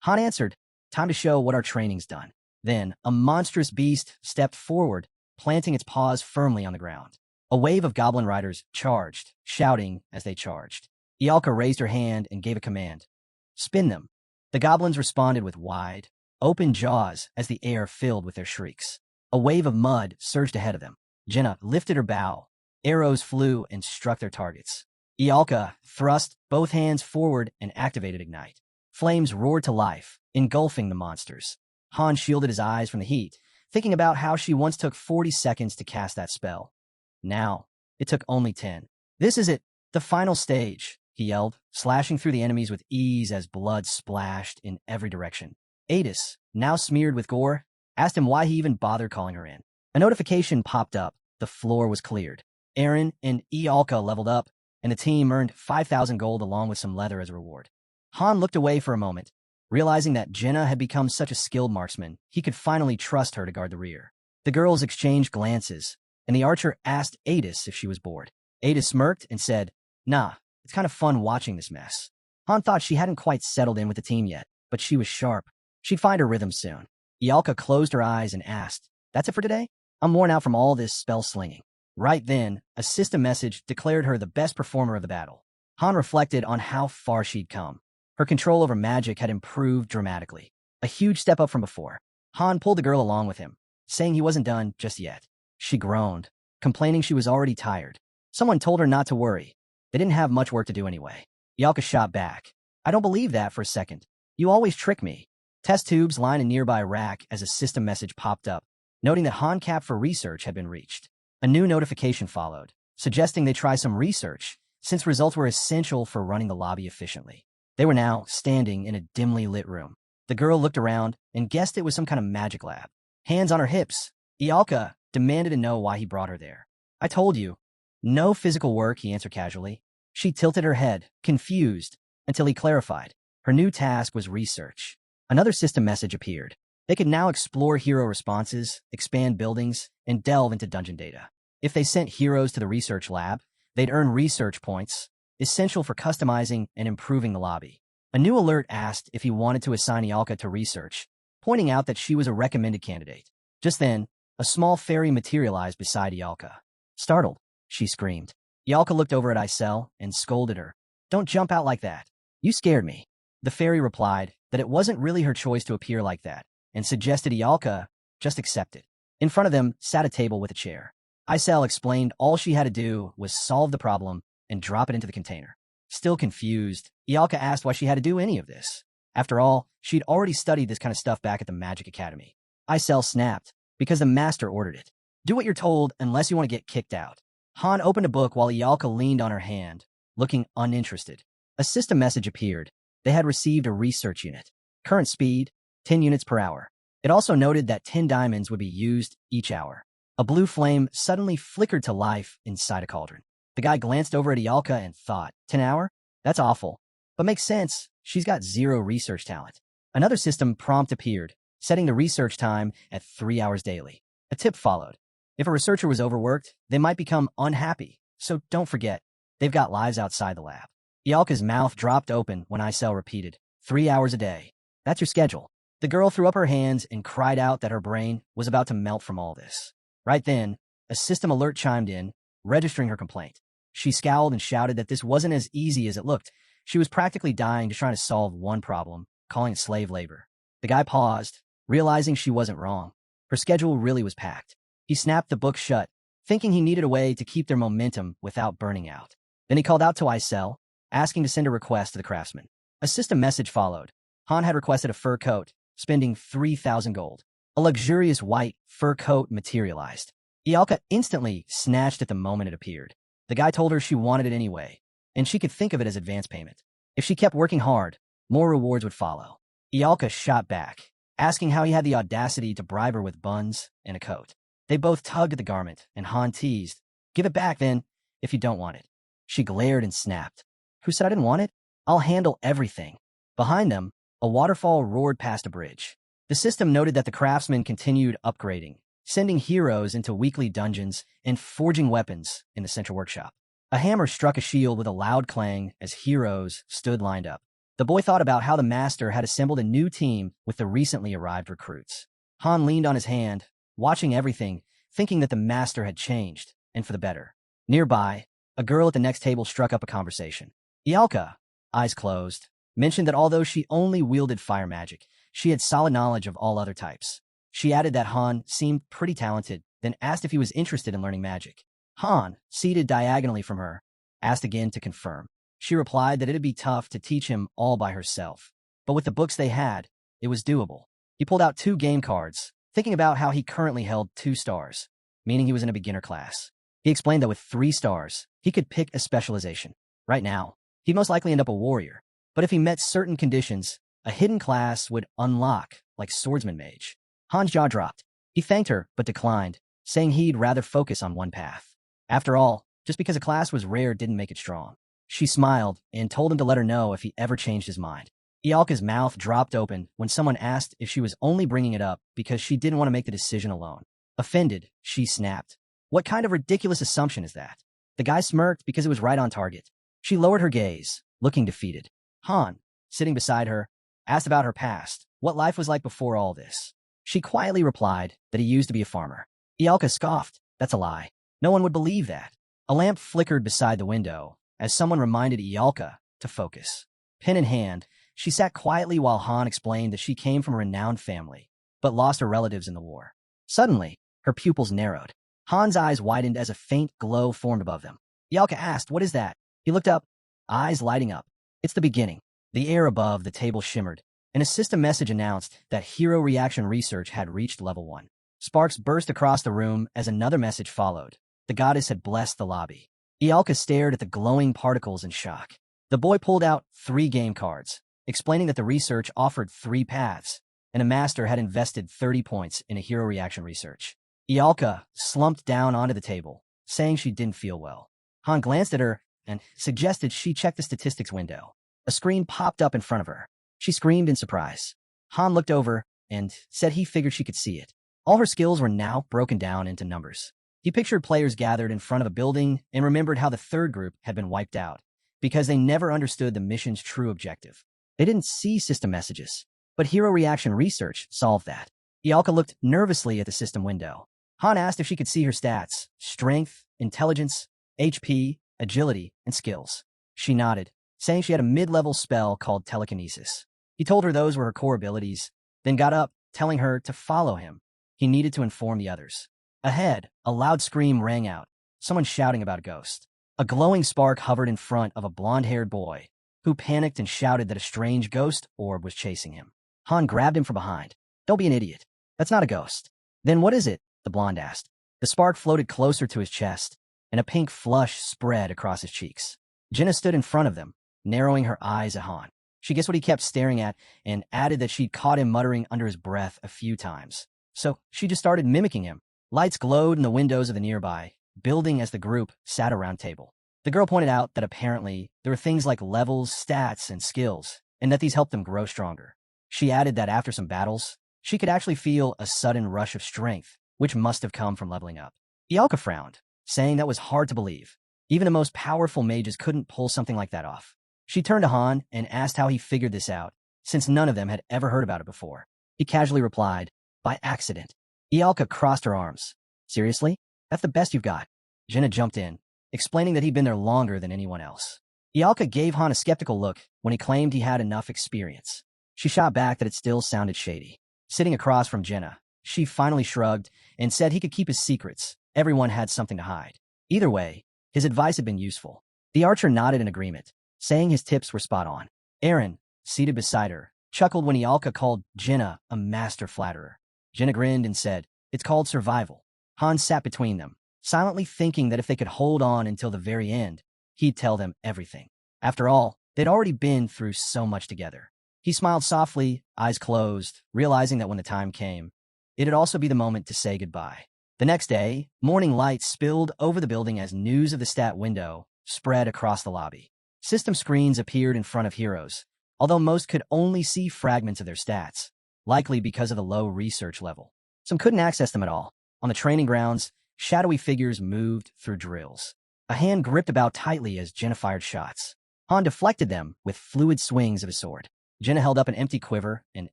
Han answered, time to show what our training's done. Then, a monstrous beast stepped forward, planting its paws firmly on the ground. A wave of goblin riders charged, shouting as they charged. Ialka raised her hand and gave a command. Spin them. The goblins responded with wide, open jaws as the air filled with their shrieks. A wave of mud surged ahead of them. Jenna lifted her bow. Arrows flew and struck their targets. Ialka thrust both hands forward and activated Ignite. Flames roared to life, engulfing the monsters. Han shielded his eyes from the heat, thinking about how she once took 40 seconds to cast that spell. Now, it took only 10. This is it, the final stage, he yelled, slashing through the enemies with ease as blood splashed in every direction. Adis, now smeared with gore, asked him why he even bothered calling her in. A notification popped up. The floor was cleared. Aaron and Ialka leveled up, and the team earned 5,000 gold along with some leather as a reward. Han looked away for a moment, realizing that Jenna had become such a skilled marksman, he could finally trust her to guard the rear. The girls exchanged glances, and the archer asked Adis if she was bored. Adis smirked and said, nah, it's kind of fun watching this mess. Han thought she hadn't quite settled in with the team yet, but she was sharp. She'd find her rhythm soon. Ialka closed her eyes and asked, that's it for today? I'm worn out from all this spell slinging. Right then, a system message declared her the best performer of the battle. Han reflected on how far she'd come. Her control over magic had improved dramatically. A huge step up from before. Han pulled the girl along with him, saying he wasn't done just yet. She groaned, complaining she was already tired. Someone told her not to worry. They didn't have much work to do anyway. Ialka shot back. I don't believe that for a second. You always trick me. Test tubes lined a nearby rack as a system message popped up, noting that Han cap for research had been reached. A new notification followed. suggesting they try some research, since results were essential for running the lobby efficiently. They were now standing in a dimly lit room. The girl looked around and guessed it was some kind of magic lab. Hands on her hips, Ialka demanded to know why he brought her there. I told you. No physical work, he answered casually. She tilted her head, confused, until he clarified. Her new task was research. Another system message appeared. They could now explore hero responses, expand buildings, and delve into dungeon data. If they sent heroes to the research lab, they'd earn research points, essential for customizing and improving the lobby. A new alert asked if he wanted to assign Ialka to research, pointing out that she was a recommended candidate. Just then, a small fairy materialized beside Ialka. Startled, she screamed. Ialka looked over at Isel and scolded her. Don't jump out like that. You scared me. The fairy replied that it wasn't really her choice to appear like that, and suggested Ialka just accept it. In front of them sat a table with a chair. Isel explained all she had to do was solve the problem and drop it into the container. Still confused, Ialka asked why she had to do any of this. After all, she'd already studied this kind of stuff back at the Magic Academy. Isel snapped, because the master ordered it. Do what you're told unless you want to get kicked out. Han opened a book while Ialka leaned on her hand, looking uninterested. A system message appeared. They had received a research unit. Current speed, 10 units per hour. It also noted that 10 diamonds would be used each hour. A blue flame suddenly flickered to life inside a cauldron. The guy glanced over at Ialka and thought, 10 hour? That's awful. But makes sense. She's got 0 research talent. Another system prompt appeared, setting the research time at 3 hours daily. A tip followed. If a researcher was overworked, they might become unhappy. So don't forget, they've got lives outside the lab. Ialka's mouth dropped open when Isel repeated, 3 hours a day. That's your schedule. The girl threw up her hands and cried out that her brain was about to melt from all this. Right then, a system alert chimed in, registering her complaint. She scowled and shouted that this wasn't as easy as it looked. She was practically dying just trying to solve one problem, calling it slave labor. The guy paused, realizing she wasn't wrong. Her schedule really was packed. He snapped the book shut, thinking he needed a way to keep their momentum without burning out. Then he called out to Isel, asking to send a request to the craftsman. A system message followed. Han had requested a fur coat, spending 3,000 gold. A luxurious white fur coat materialized. Ialka instantly snatched it the moment it appeared. The guy told her she wanted it anyway, and she could think of it as advance payment. If she kept working hard, more rewards would follow. Ialka shot back, asking how he had the audacity to bribe her with buns and a coat. They both tugged at the garment, and Han teased, "Give it back, then, if you don't want it." She glared and snapped. "Who said I didn't want it? I'll handle everything." Behind them, a waterfall roared past a bridge. The system noted that the craftsmen continued upgrading, sending heroes into weekly dungeons and forging weapons in the central workshop. A hammer struck a shield with a loud clang as heroes stood lined up. The boy thought about how the master had assembled a new team with the recently arrived recruits. Han leaned on his hand, watching everything, thinking that the master had changed, and for the better. Nearby, a girl at the next table struck up a conversation. Ialka, eyes closed, mentioned that although she only wielded fire magic, she had solid knowledge of all other types. She added that Han seemed pretty talented, then asked if he was interested in learning magic. Han, seated diagonally from her, asked again to confirm. She replied that it'd be tough to teach him all by herself, but with the books they had, it was doable. He pulled out 2 game cards, thinking about how he currently held 2 stars, meaning he was in a beginner class. He explained that with 3 stars, he could pick a specialization. Right now, he'd most likely end up a warrior, but if he met certain conditions, a hidden class would unlock, like swordsman mage. Han's jaw dropped. He thanked her, but declined, saying he'd rather focus on one path. After all, just because a class was rare didn't make it strong. She smiled and told him to let her know if he ever changed his mind. Ialka's mouth dropped open when someone asked if she was only bringing it up because she didn't want to make the decision alone. Offended, she snapped. What kind of ridiculous assumption is that? The guy smirked because it was right on target. She lowered her gaze, looking defeated. Han, sitting beside her, asked about her past, what life was like before all this. She quietly replied that he used to be a farmer. Ialka scoffed. That's a lie. No one would believe that. A lamp flickered beside the window as someone reminded Ialka to focus. Pen in hand, she sat quietly while Han explained that she came from a renowned family, but lost her relatives in the war. Suddenly, her pupils narrowed. Han's eyes widened as a faint glow formed above them. Ialka asked, "What is that?" He looked up, eyes lighting up. It's the beginning. The air above the table shimmered, and a system message announced that hero reaction research had reached level 1. Sparks burst across the room as another message followed. The goddess had blessed the lobby. Ialka stared at the glowing particles in shock. The boy pulled out 3 game cards, explaining that the research offered 3 paths, and a master had invested 30 points in a hero reaction research. Ialka slumped down onto the table, saying she didn't feel well. Han glanced at her and suggested she check the statistics window. A screen popped up in front of her. She screamed in surprise. Han looked over and said he figured she could see it. All her skills were now broken down into numbers. He pictured players gathered in front of a building and remembered how the third group had been wiped out because they never understood the mission's true objective. They didn't see system messages, but hero reaction research solved that. Ialka looked nervously at the system window. Han asked if she could see her stats: strength, intelligence, HP, agility, and skills. She nodded, saying she had a mid-level spell called telekinesis. He told her those were her core abilities, then got up, telling her to follow him. He needed to inform the others. Ahead, a loud scream rang out, someone shouting about a ghost. A glowing spark hovered in front of a blonde-haired boy, who panicked and shouted that a strange ghost orb was chasing him. Han grabbed him from behind. "Don't be an idiot. That's not a ghost." "Then what is it?" the blonde asked. The spark floated closer to his chest, and a pink flush spread across his cheeks. Jenna stood in front of them, narrowing her eyes at Han. She guessed what he kept staring at and added that she'd caught him muttering under his breath a few times. So she just started mimicking him. Lights glowed in the windows of the nearby building as the group sat around table. The girl pointed out that apparently there were things like levels, stats, and skills, and that these helped them grow stronger. She added that after some battles, she could actually feel a sudden rush of strength, which must have come from leveling up. Ialka frowned, saying that was hard to believe. Even the most powerful mages couldn't pull something like that off. She turned to Han and asked how he figured this out, since none of them had ever heard about it before. He casually replied, "By accident." Ialka crossed her arms. "Seriously? That's the best you've got." Jenna jumped in, explaining that he'd been there longer than anyone else. Ialka gave Han a skeptical look when he claimed he had enough experience. She shot back that it still sounded shady. Sitting across from Jenna, she finally shrugged and said he could keep his secrets. Everyone had something to hide. Either way, his advice had been useful. The archer nodded in agreement, saying his tips were spot on. Aaron, seated beside her, chuckled when Ialka called Jenna a master flatterer. Jenna grinned and said, "It's called survival." Han sat between them, silently thinking that if they could hold on until the very end, he'd tell them everything. After all, they'd already been through so much together. He smiled softly, eyes closed, realizing that when the time came, it'd also be the moment to say goodbye. The next day, morning light spilled over the building as news of the stat window spread across the lobby. System screens appeared in front of heroes, although most could only see fragments of their stats, likely because of the low research level. Some couldn't access them at all. On the training grounds, shadowy figures moved through drills. A hand gripped about tightly as Jenna fired shots. Han deflected them with fluid swings of his sword. Jenna held up an empty quiver and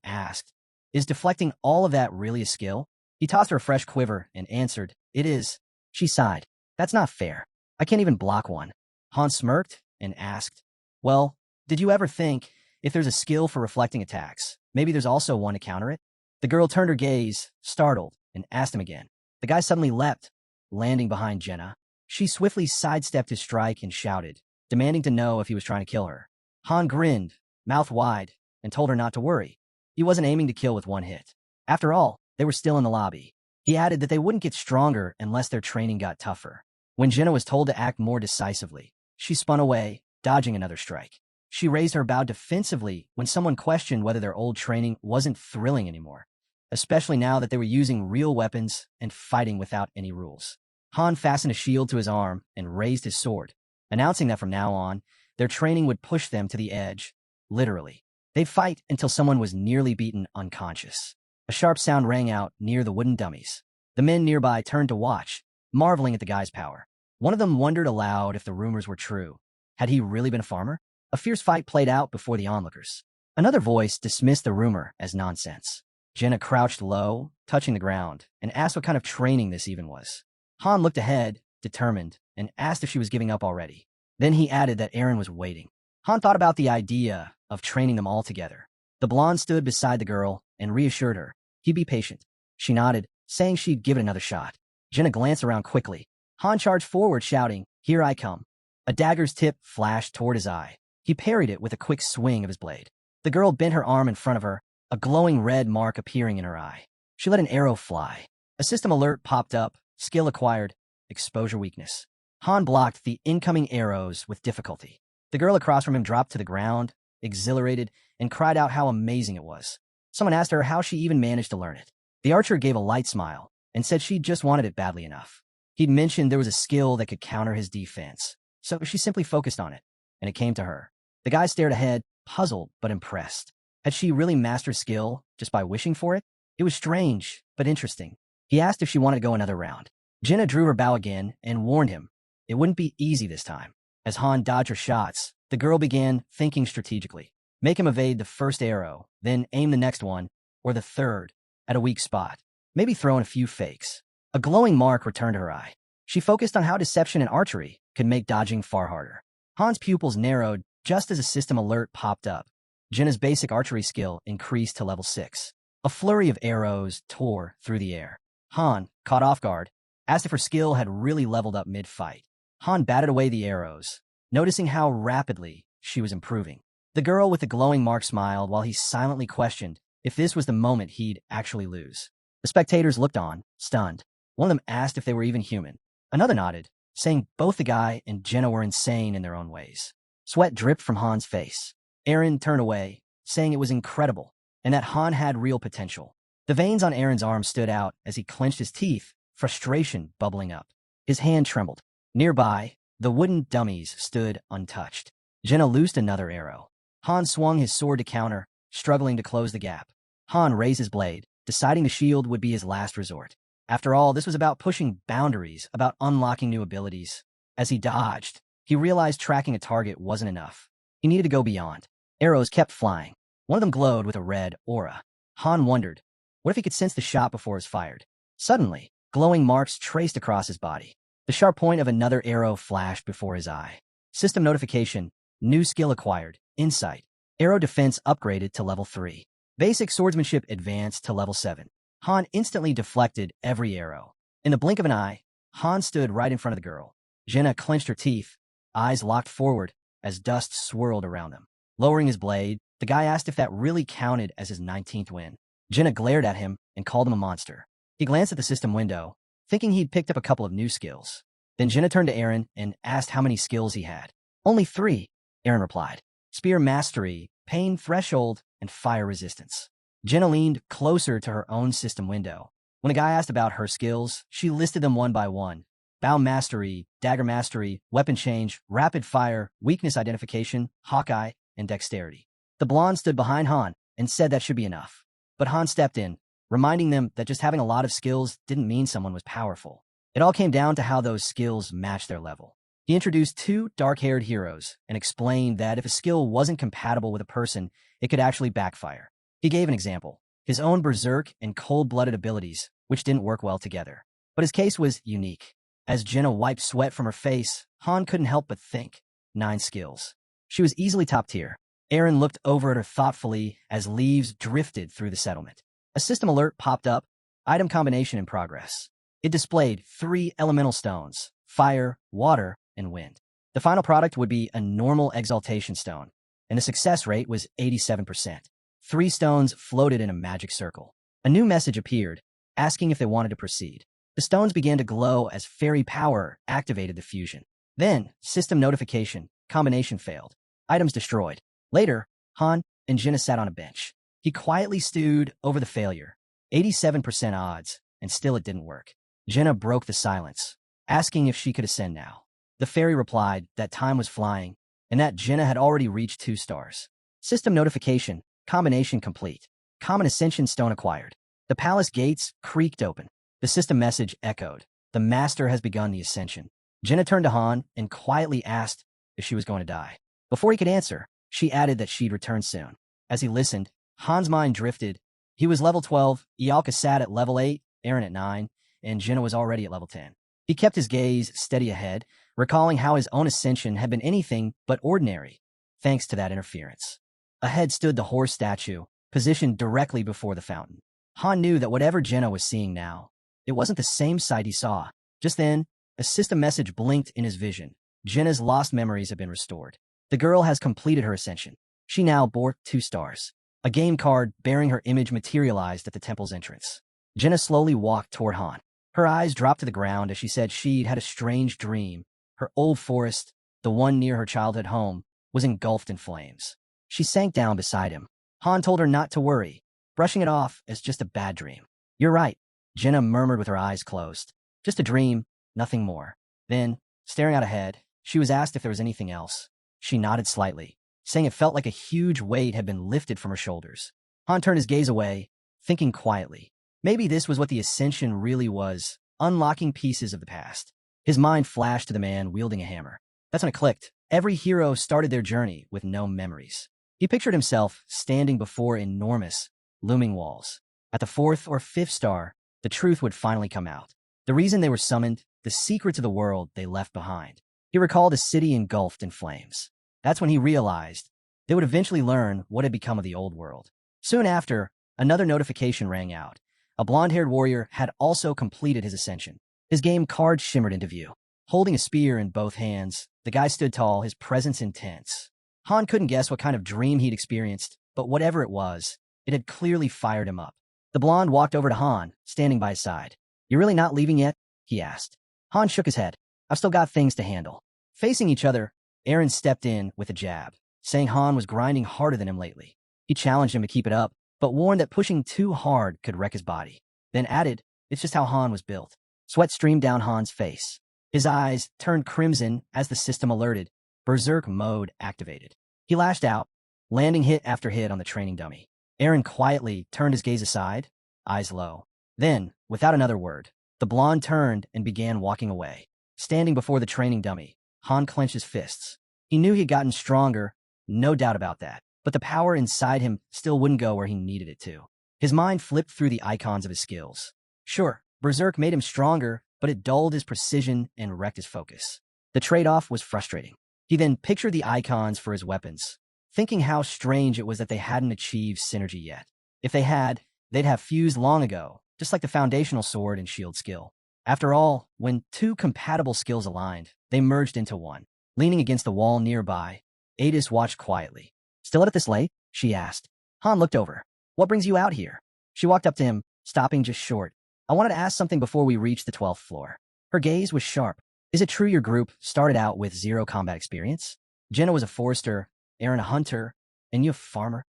asked, "Is deflecting all of that really a skill?" He tossed her a fresh quiver and answered, "It is." She sighed. "That's not fair. I can't even block one." Han smirked and asked, "Well, did you ever think, if there's a skill for reflecting attacks, maybe there's also one to counter it?" The girl turned her gaze, startled, and asked him again. The guy suddenly leapt, landing behind Jenna. She swiftly sidestepped his strike and shouted, demanding to know if he was trying to kill her. Han grinned, mouth wide, and told her not to worry. He wasn't aiming to kill with one hit. After all, they were still in the lobby. He added that they wouldn't get stronger unless their training got tougher. When Jenna was told to act more decisively, she spun away, dodging another strike. She raised her bow defensively when someone questioned whether their old training wasn't thrilling anymore, especially now that they were using real weapons and fighting without any rules. Han fastened a shield to his arm and raised his sword, announcing that from now on, their training would push them to the edge, literally. They'd fight until someone was nearly beaten unconscious. A sharp sound rang out near the wooden dummies. The men nearby turned to watch, marveling at the guy's power. One of them wondered aloud if the rumors were true. Had he really been a farmer? A fierce fight played out before the onlookers. Another voice dismissed the rumor as nonsense. Jenna crouched low, touching the ground, and asked what kind of training this even was. Han looked ahead, determined, and asked if she was giving up already. Then he added that Aaron was waiting. Han thought about the idea of training them all together. The blonde stood beside the girl and reassured her he'd be patient. She nodded, saying she'd give it another shot. Jenna glanced around quickly. Han charged forward, shouting, "Here I come." A dagger's tip flashed toward his eye. He parried it with a quick swing of his blade. The girl bent her arm in front of her, a glowing red mark appearing in her eye. She let an arrow fly. A system alert popped up, skill acquired, exposure weakness. Han blocked the incoming arrows with difficulty. The girl across from him dropped to the ground, exhilarated, and cried out how amazing it was. Someone asked her how she even managed to learn it. The archer gave a light smile and said she just wanted it badly enough. He'd mentioned there was a skill that could counter his defense, so she simply focused on it, and it came to her. The guy stared ahead, puzzled but impressed. Had she really mastered skill just by wishing for it? It was strange, but interesting. He asked if she wanted to go another round. Jenna drew her bow again and warned him it wouldn't be easy this time. As Han dodged her shots, the girl began thinking strategically. Make him evade the first arrow, then aim the next one, or the third, at a weak spot. Maybe throw in a few fakes. A glowing mark returned to her eye. She focused on how deception and archery could make dodging far harder. Han's pupils narrowed just as a system alert popped up. Jenna's basic archery skill increased to level 6. A flurry of arrows tore through the air. Han, caught off guard, asked if her skill had really leveled up mid-fight. Han batted away the arrows, noticing how rapidly she was improving. The girl with the glowing mark smiled while he silently questioned if this was the moment he'd actually lose. The spectators looked on, stunned. One of them asked if they were even human. Another nodded, saying both the guy and Jenna were insane in their own ways. Sweat dripped from Han's face. Eren turned away, saying it was incredible, and that Han had real potential. The veins on Eren's arm stood out as he clenched his teeth, frustration bubbling up. His hand trembled. Nearby, the wooden dummies stood untouched. Jenna loosed another arrow. Han swung his sword to counter, struggling to close the gap. Han raised his blade, deciding the shield would be his last resort. After all, this was about pushing boundaries, about unlocking new abilities. As he dodged, he realized tracking a target wasn't enough. He needed to go beyond. Arrows kept flying. One of them glowed with a red aura. Han wondered, what if he could sense the shot before it was fired? Suddenly, glowing marks traced across his body. The sharp point of another arrow flashed before his eye. System notification, new skill acquired, insight. Arrow defense upgraded to level 3. Basic swordsmanship advanced to level 7. Han instantly deflected every arrow. In the blink of an eye, Han stood right in front of the girl. Jenna clenched her teeth, eyes locked forward as dust swirled around them. Lowering his blade, the guy asked if that really counted as his 19th win. Jenna glared at him and called him a monster. He glanced at the system window, thinking he'd picked up a couple of new skills. Then Jenna turned to Eren and asked how many skills he had. Only 3, Eren replied. Spear mastery, pain threshold, and fire resistance. Jenna leaned closer to her own system window. When the guy asked about her skills, she listed them one by one. Bow mastery, dagger mastery, weapon change, rapid fire, weakness identification, Hawkeye, and dexterity. The blonde stood behind Han and said that should be enough. But Han stepped in, reminding them that just having a lot of skills didn't mean someone was powerful. It all came down to how those skills matched their level. He introduced 2 dark-haired heroes and explained that if a skill wasn't compatible with a person, it could actually backfire. He gave an example, his own berserk and cold-blooded abilities, which didn't work well together. But his case was unique. As Jenna wiped sweat from her face, Han couldn't help but think. 9 skills. She was easily top tier. Eren looked over at her thoughtfully as leaves drifted through the settlement. A system alert popped up, item combination in progress. It displayed 3 elemental stones, fire, water, and wind. The final product would be a normal exaltation stone, and the success rate was 87%. 3 stones floated in a magic circle. A new message appeared, asking if they wanted to proceed. The stones began to glow as fairy power activated the fusion. Then, system notification, combination failed. Items destroyed. Later, Han and Jenna sat on a bench. He quietly stewed over the failure. 87% odds, and still it didn't work. Jenna broke the silence, asking if she could ascend now. The fairy replied that time was flying, and that Jenna had already reached 2 stars. System notification, combination complete. Common Ascension stone acquired. The palace gates creaked open. The system message echoed. The master has begun the ascension. Jenna turned to Han and quietly asked if she was going to die. Before he could answer, she added that she'd return soon. As he listened, Han's mind drifted. He was level 12, Ialka sat at level 8, Eren at 9, and Jenna was already at level 10. He kept his gaze steady ahead, recalling how his own ascension had been anything but ordinary, thanks to that interference. Ahead stood the horse statue, positioned directly before the fountain. Han knew that whatever Jenna was seeing now, it wasn't the same sight he saw. Just then, a system message blinked in his vision. Jenna's lost memories have been restored. The girl has completed her ascension. She now bore 2 stars. A game card bearing her image materialized at the temple's entrance. Jenna slowly walked toward Han. Her eyes dropped to the ground as she said she'd had a strange dream. Her old forest, the one near her childhood home, was engulfed in flames. She sank down beside him. Han told her not to worry, brushing it off as just a bad dream. You're right, Jenna murmured with her eyes closed. Just a dream, nothing more. Then, staring out ahead, she was asked if there was anything else. She nodded slightly, saying it felt like a huge weight had been lifted from her shoulders. Han turned his gaze away, thinking quietly. Maybe this was what the Ascension really was, unlocking pieces of the past. His mind flashed to the man wielding a hammer. That's when it clicked. Every hero started their journey with no memories. He pictured himself standing before enormous, looming walls. At the 4th or 5th star, the truth would finally come out. The reason they were summoned, the secrets of the world they left behind. He recalled a city engulfed in flames. That's when he realized they would eventually learn what had become of the old world. Soon after, another notification rang out. A blonde-haired warrior had also completed his ascension. His game card shimmered into view. Holding a spear in both hands, the guy stood tall, his presence intense. Han couldn't guess what kind of dream he'd experienced, but whatever it was, it had clearly fired him up. The blonde walked over to Han, standing by his side. You really not leaving yet? He asked. Han shook his head. I've still got things to handle. Facing each other, Aaron stepped in with a jab, saying Han was grinding harder than him lately. He challenged him to keep it up, but warned that pushing too hard could wreck his body. Then added, it's just how Han was built. Sweat streamed down Han's face. His eyes turned crimson as the system alerted. Berserk mode activated. He lashed out, landing hit after hit on the training dummy. Aaron quietly turned his gaze aside, eyes low. Then, without another word, the blonde turned and began walking away. Standing before the training dummy, Han clenched his fists. He knew he'd gotten stronger, no doubt about that, but the power inside him still wouldn't go where he needed it to. His mind flipped through the icons of his skills. Sure, Berserk made him stronger, but it dulled his precision and wrecked his focus. The trade-off was frustrating. He then pictured the icons for his weapons, thinking how strange it was that they hadn't achieved synergy yet. If they had, they'd have fused long ago, just like the foundational sword and shield skill. After all, when two compatible skills aligned, they merged into one. Leaning against the wall nearby, Adis watched quietly. Still at this late? She asked. Han looked over. What brings you out here? She walked up to him, stopping just short. I wanted to ask something before we reached the 12th floor. Her gaze was sharp. Is it true your group started out with 0 combat experience? Jenna was a forester, Aaron a hunter, and you a farmer?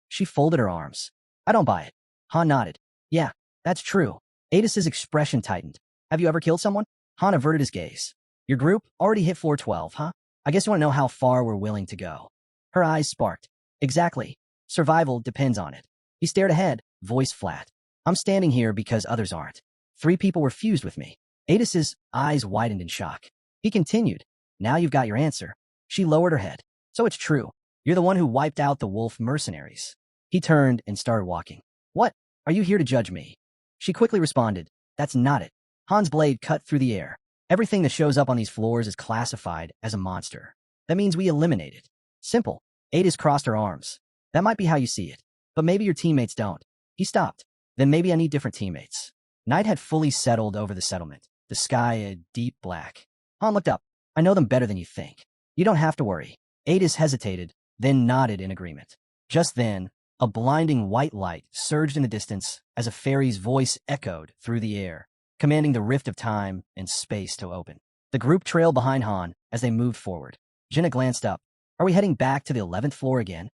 She folded her arms. I don't buy it. Han nodded. Yeah, that's true. Adis's expression tightened. Have you ever killed someone? Han averted his gaze. Your group already hit floor 12, huh? I guess you want to know how far we're willing to go. Her eyes sparked. Exactly. Survival depends on it. He stared ahead, voice flat. I'm standing here because others aren't. 3 people were fused with me. Adis's eyes widened in shock. He continued. Now you've got your answer. She lowered her head. So it's true. You're the one who wiped out the wolf mercenaries. He turned and started walking. What? Are you here to judge me? She quickly responded. That's not it. Han's blade cut through the air. Everything that shows up on these floors is classified as a monster. That means we eliminate it. Simple. Adis crossed her arms. That might be how you see it. But maybe your teammates don't. He stopped. Then maybe I need different teammates. Night had fully settled over the settlement. The sky a deep black. Han looked up. I know them better than you think. You don't have to worry. Adis hesitated, then nodded in agreement. Just then, a blinding white light surged in the distance as a fairy's voice echoed through the air, commanding the rift of time and space to open. The group trailed behind Han as they moved forward. Jenna glanced up. Are we heading back to the 11th floor again?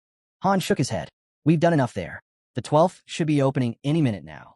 Han shook his head. We've done enough there. The 12th should be opening any minute now.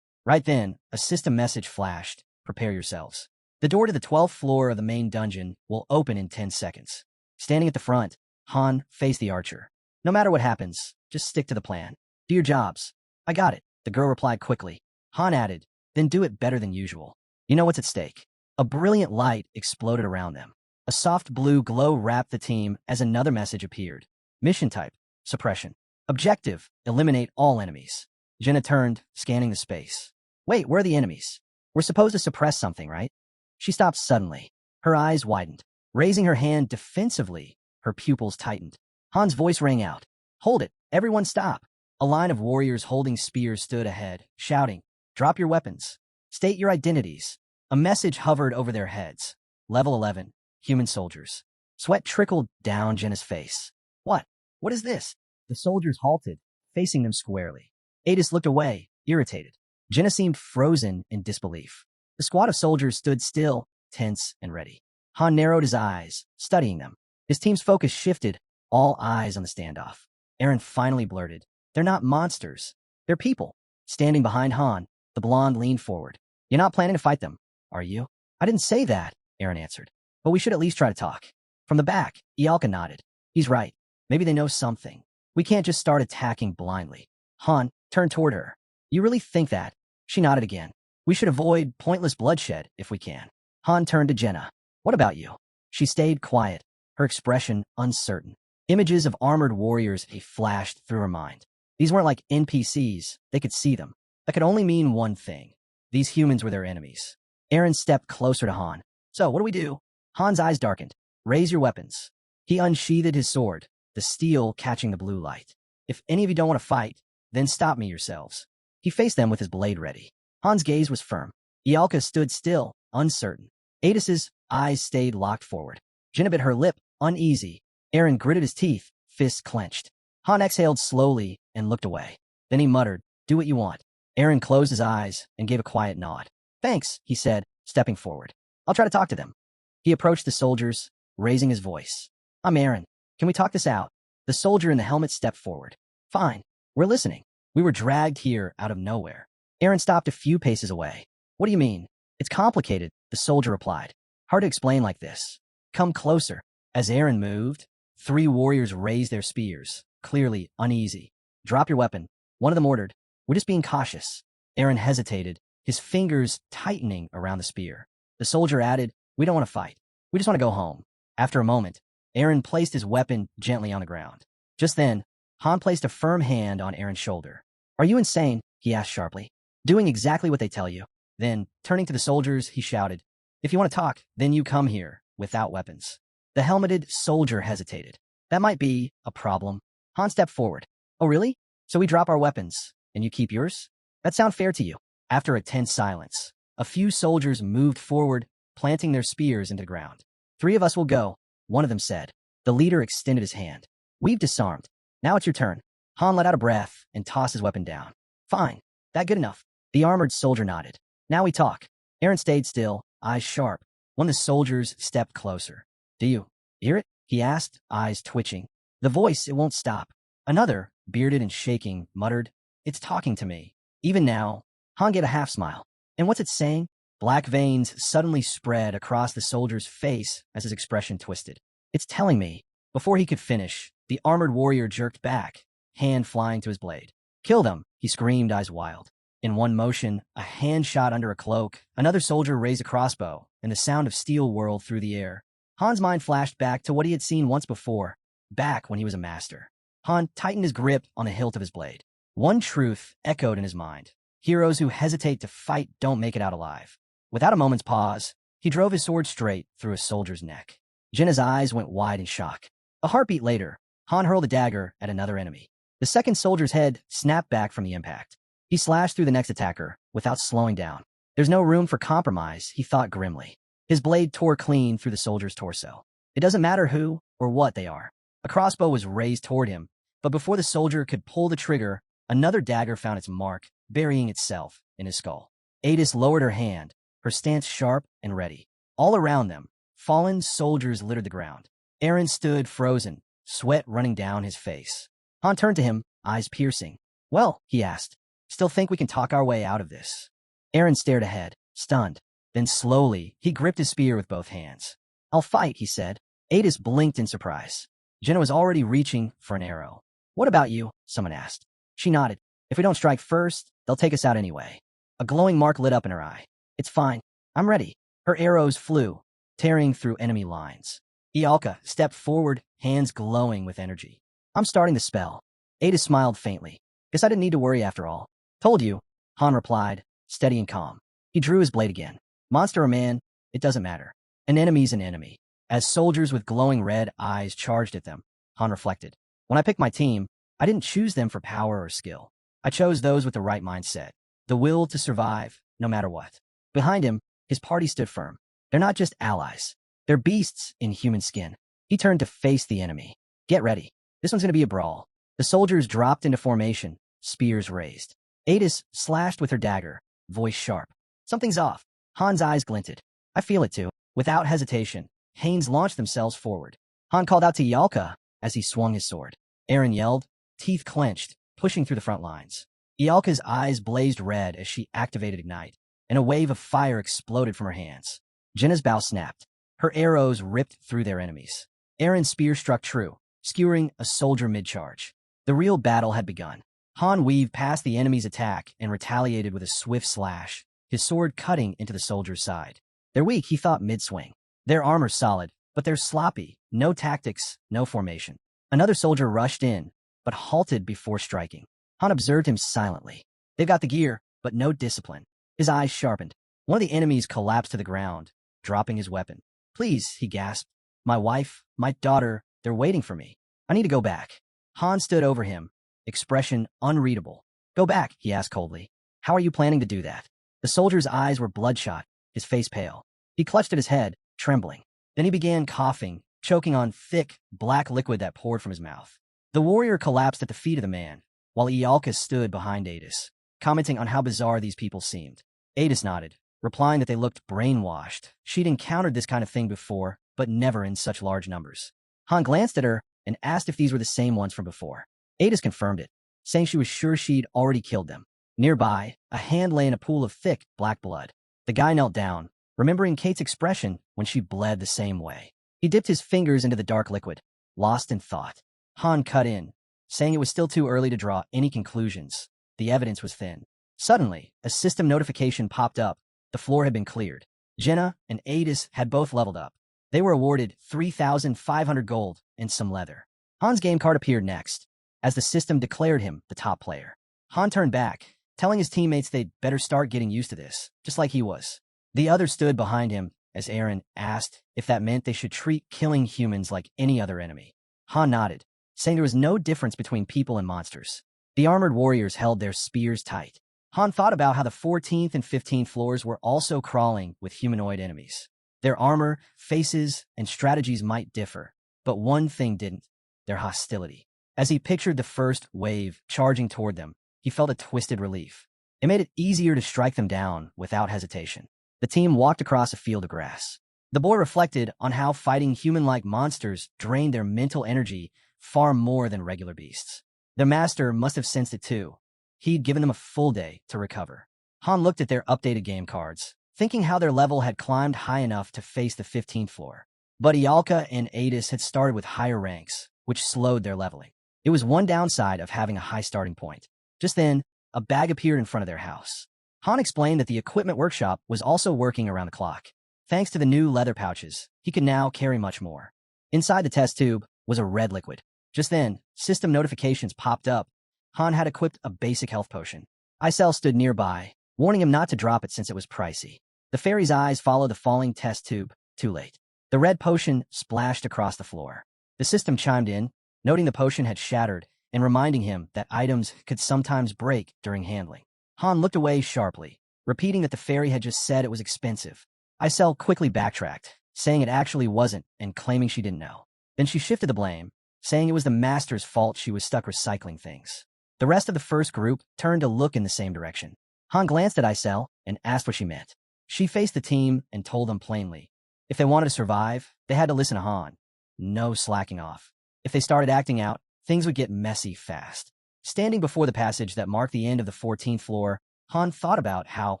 Right then, a system message flashed. Prepare yourselves. The door to the 12th floor of the main dungeon will open in 10 seconds. Standing at the front, Han faced the archer. No matter what happens, just stick to the plan. Do your jobs. I got it, the girl replied quickly. Han added, then do it better than usual. You know what's at stake. A brilliant light exploded around them. A soft blue glow wrapped the team as another message appeared. Mission type, suppression. Objective, eliminate all enemies. Jenna turned, scanning the space. Wait, where are the enemies? We're supposed to suppress something, right? She stopped suddenly. Her eyes widened. Raising her hand defensively, her pupils tightened. Han's voice rang out. Hold it, everyone stop. A line of warriors holding spears stood ahead, shouting, drop your weapons. State your identities. A message hovered over their heads. Level 11, human soldiers. Sweat trickled down Jenna's face. What? What is this? The soldiers halted, facing them squarely. Adis looked away, irritated. Jenna seemed frozen in disbelief. The squad of soldiers stood still, tense and ready. Han narrowed his eyes, studying them. His team's focus shifted, all eyes on the standoff. Eren finally blurted, "They're not monsters. They're people." Standing behind Han, the blonde leaned forward. "You're not planning to fight them, are you?" "I didn't say that," Eren answered. "But we should at least try to talk." From the back, Ialka nodded. "He's right. Maybe they know something. We can't just start attacking blindly." Han turned toward her. "You really think that?" She nodded again. "We should avoid pointless bloodshed if we can." Han turned to Jenna. "What about you?" She stayed quiet, her expression uncertain. Images of armored warriors flashed through her mind. These weren't like NPCs. They could see them. That could only mean one thing. These humans were their enemies. Eren stepped closer to Han. "So, what do we do?" Han's eyes darkened. "Raise your weapons." He unsheathed his sword, the steel catching the blue light. "If any of you don't want to fight, then stop me yourselves." He faced them with his blade ready. Han's gaze was firm. Ialka stood still, uncertain. Adis's eyes stayed locked forward. Jenna bit her lip, uneasy. Eren gritted his teeth, fists clenched. Han exhaled slowly and looked away. Then he muttered, "Do what you want." Eren closed his eyes and gave a quiet nod. "Thanks," he said, stepping forward. "I'll try to talk to them." He approached the soldiers, raising his voice. "I'm Eren. Can we talk this out?" The soldier in the helmet stepped forward. "Fine. We're listening. We were dragged here out of nowhere." Eren stopped a few paces away. "What do you mean?" "It's complicated," the soldier replied. "Hard to explain like this." "Come closer." As Eren moved, 3 warriors raised their spears, clearly uneasy. "Drop your weapon," one of them ordered. "We're just being cautious." Eren hesitated, his fingers tightening around the spear. The soldier added, "We don't want to fight. We just want to go home." After a moment, Eren placed his weapon gently on the ground. Just then, Han placed a firm hand on Eren's shoulder. "Are you insane?" he asked sharply. "Doing exactly what they tell you." Then, turning to the soldiers, he shouted, "If you want to talk, then you come here, without weapons." The helmeted soldier hesitated. "That might be a problem." Han stepped forward. "Oh, really? So we drop our weapons, and you keep yours? That sound fair to you?" After a tense silence, a few soldiers moved forward, planting their spears into the ground. "3 of us will go," one of them said. The leader extended his hand. "We've disarmed. Now it's your turn." Han let out a breath and tossed his weapon down. "Fine. That good enough?" The armored soldier nodded. "Now we talk." Eren stayed still, eyes sharp. One of the soldiers stepped closer. "Do you hear it?" he asked, eyes twitching. The voice, it won't stop. Another, bearded and shaking, muttered, "It's talking to me." Even now, Han gave a half smile. "And what's it saying?" Black veins suddenly spread across the soldier's face as his expression twisted. "It's telling me." Before he could finish, the armored warrior jerked back, hand flying to his blade. "Kill them," he screamed, eyes wild. In one motion, a hand shot under a cloak, another soldier raised a crossbow, and the sound of steel whirled through the air. Han's mind flashed back to what he had seen once before, back when he was a master. Han tightened his grip on the hilt of his blade. One truth echoed in his mind. Heroes who hesitate to fight don't make it out alive. Without a moment's pause, he drove his sword straight through a soldier's neck. Jenna's eyes went wide in shock. A heartbeat later, Han hurled a dagger at another enemy. The second soldier's head snapped back from the impact. He slashed through the next attacker without slowing down. There's no room for compromise, he thought grimly. His blade tore clean through the soldier's torso. It doesn't matter who or what they are. A crossbow was raised toward him, but before the soldier could pull the trigger, another dagger found its mark, burying itself in his skull. Adis lowered her hand, her stance sharp and ready. All around them, fallen soldiers littered the ground. Eren stood frozen, sweat running down his face. Han turned to him, eyes piercing. "Well," he asked, "still think we can talk our way out of this?" Eren stared ahead, stunned. Then slowly, he gripped his spear with both hands. "I'll fight," he said. Adis blinked in surprise. Jenna was already reaching for an arrow. "What about you?" someone asked. She nodded. "If we don't strike first, they'll take us out anyway." A glowing mark lit up in her eye. "It's fine. I'm ready." Her arrows flew, tearing through enemy lines. Ialka stepped forward, hands glowing with energy. "I'm starting the spell." Ada smiled faintly. "Guess I didn't need to worry after all." "Told you," Han replied, steady and calm. He drew his blade again. "Monster or man, it doesn't matter. An enemy's an enemy." As soldiers with glowing red eyes charged at them, Han reflected. "When I picked my team, I didn't choose them for power or skill. I chose those with the right mindset, the will to survive, no matter what." Behind him, his party stood firm. They're not just allies. They're beasts in human skin. He turned to face the enemy. "Get ready. This one's going to be a brawl." The soldiers dropped into formation, spears raised. Adis slashed with her dagger, voice sharp. "Something's off." Han's eyes glinted. "I feel it too." Without hesitation, Hanes launched themselves forward. Han called out to Yalka as he swung his sword. Eren yelled, teeth clenched, pushing through the front lines. Yalka's eyes blazed red as she activated Ignite, and a wave of fire exploded from her hands. Jenna's bow snapped. Her arrows ripped through their enemies. Eren's spear struck true, skewering a soldier mid-charge. The real battle had begun. Han weaved past the enemy's attack and retaliated with a swift slash, his sword cutting into the soldier's side. They're weak, he thought mid-swing. Their armor's solid, but they're sloppy. No tactics, no formation. Another soldier rushed in, but halted before striking. Han observed him silently. They've got the gear, but no discipline. His eyes sharpened. One of the enemies collapsed to the ground, dropping his weapon. Please, he gasped. My wife, my daughter, they're waiting for me. I need to go back. Han stood over him, expression unreadable. Go back, he asked coldly. How are you planning to do that? The soldier's eyes were bloodshot, his face pale. He clutched at his head, trembling. Then he began coughing, choking on thick, black liquid that poured from his mouth. The warrior collapsed at the feet of the man, while Ialka stood behind Adis, commenting on how bizarre these people seemed. Adis nodded, replying that they looked brainwashed. She'd encountered this kind of thing before, but never in such large numbers. Han glanced at her and asked if these were the same ones from before. Adis confirmed it, saying she was sure she'd already killed them. Nearby, a hand lay in a pool of thick, black blood. The guy knelt down, remembering Kate's expression when she bled the same way. He dipped his fingers into the dark liquid, lost in thought. Han cut in, saying it was still too early to draw any conclusions. The evidence was thin. Suddenly, a system notification popped up. The floor had been cleared. Jenna and Adis had both leveled up. They were awarded 3,500 gold and some leather. Han's game card appeared next, as the system declared him the top player. Han turned back, telling his teammates they'd better start getting used to this, just like he was. The others stood behind him as Eren asked if that meant they should treat killing humans like any other enemy. Han nodded, saying there was no difference between people and monsters. The armored warriors held their spears tight. Han thought about how the 14th and 15th floors were also crawling with humanoid enemies. Their armor, faces, and strategies might differ, but one thing didn't: their hostility. As he pictured the first wave charging toward them, he felt a twisted relief. It made it easier to strike them down without hesitation. The team walked across a field of grass. The boy reflected on how fighting human-like monsters drained their mental energy far more than regular beasts. Their master must have sensed it too. He'd given them a full day to recover. Han looked at their updated game cards, thinking how their level had climbed high enough to face the 15th floor. But Ialka and Adis had started with higher ranks, which slowed their leveling. It was one downside of having a high starting point. Just then, a bag appeared in front of their house. Han explained that the equipment workshop was also working around the clock. Thanks to the new leather pouches, he could now carry much more. Inside the test tube was a red liquid. Just then, system notifications popped up. Han had equipped a basic health potion. Isel stood nearby, warning him not to drop it since it was pricey. The fairy's eyes followed the falling test tube. Too late. The red potion splashed across the floor. The system chimed in, noting the potion had shattered and reminding him that items could sometimes break during handling. Han looked away sharply, repeating that the fairy had just said it was expensive. Isel quickly backtracked, saying it actually wasn't and claiming she didn't know. Then she shifted the blame, saying it was the master's fault she was stuck recycling things. The rest of the first group turned to look in the same direction. Han glanced at Isel and asked what she meant. She faced the team and told them plainly, if they wanted to survive, they had to listen to Han. No slacking off. If they started acting out, things would get messy fast. Standing before the passage that marked the end of the 14th floor, Han thought about how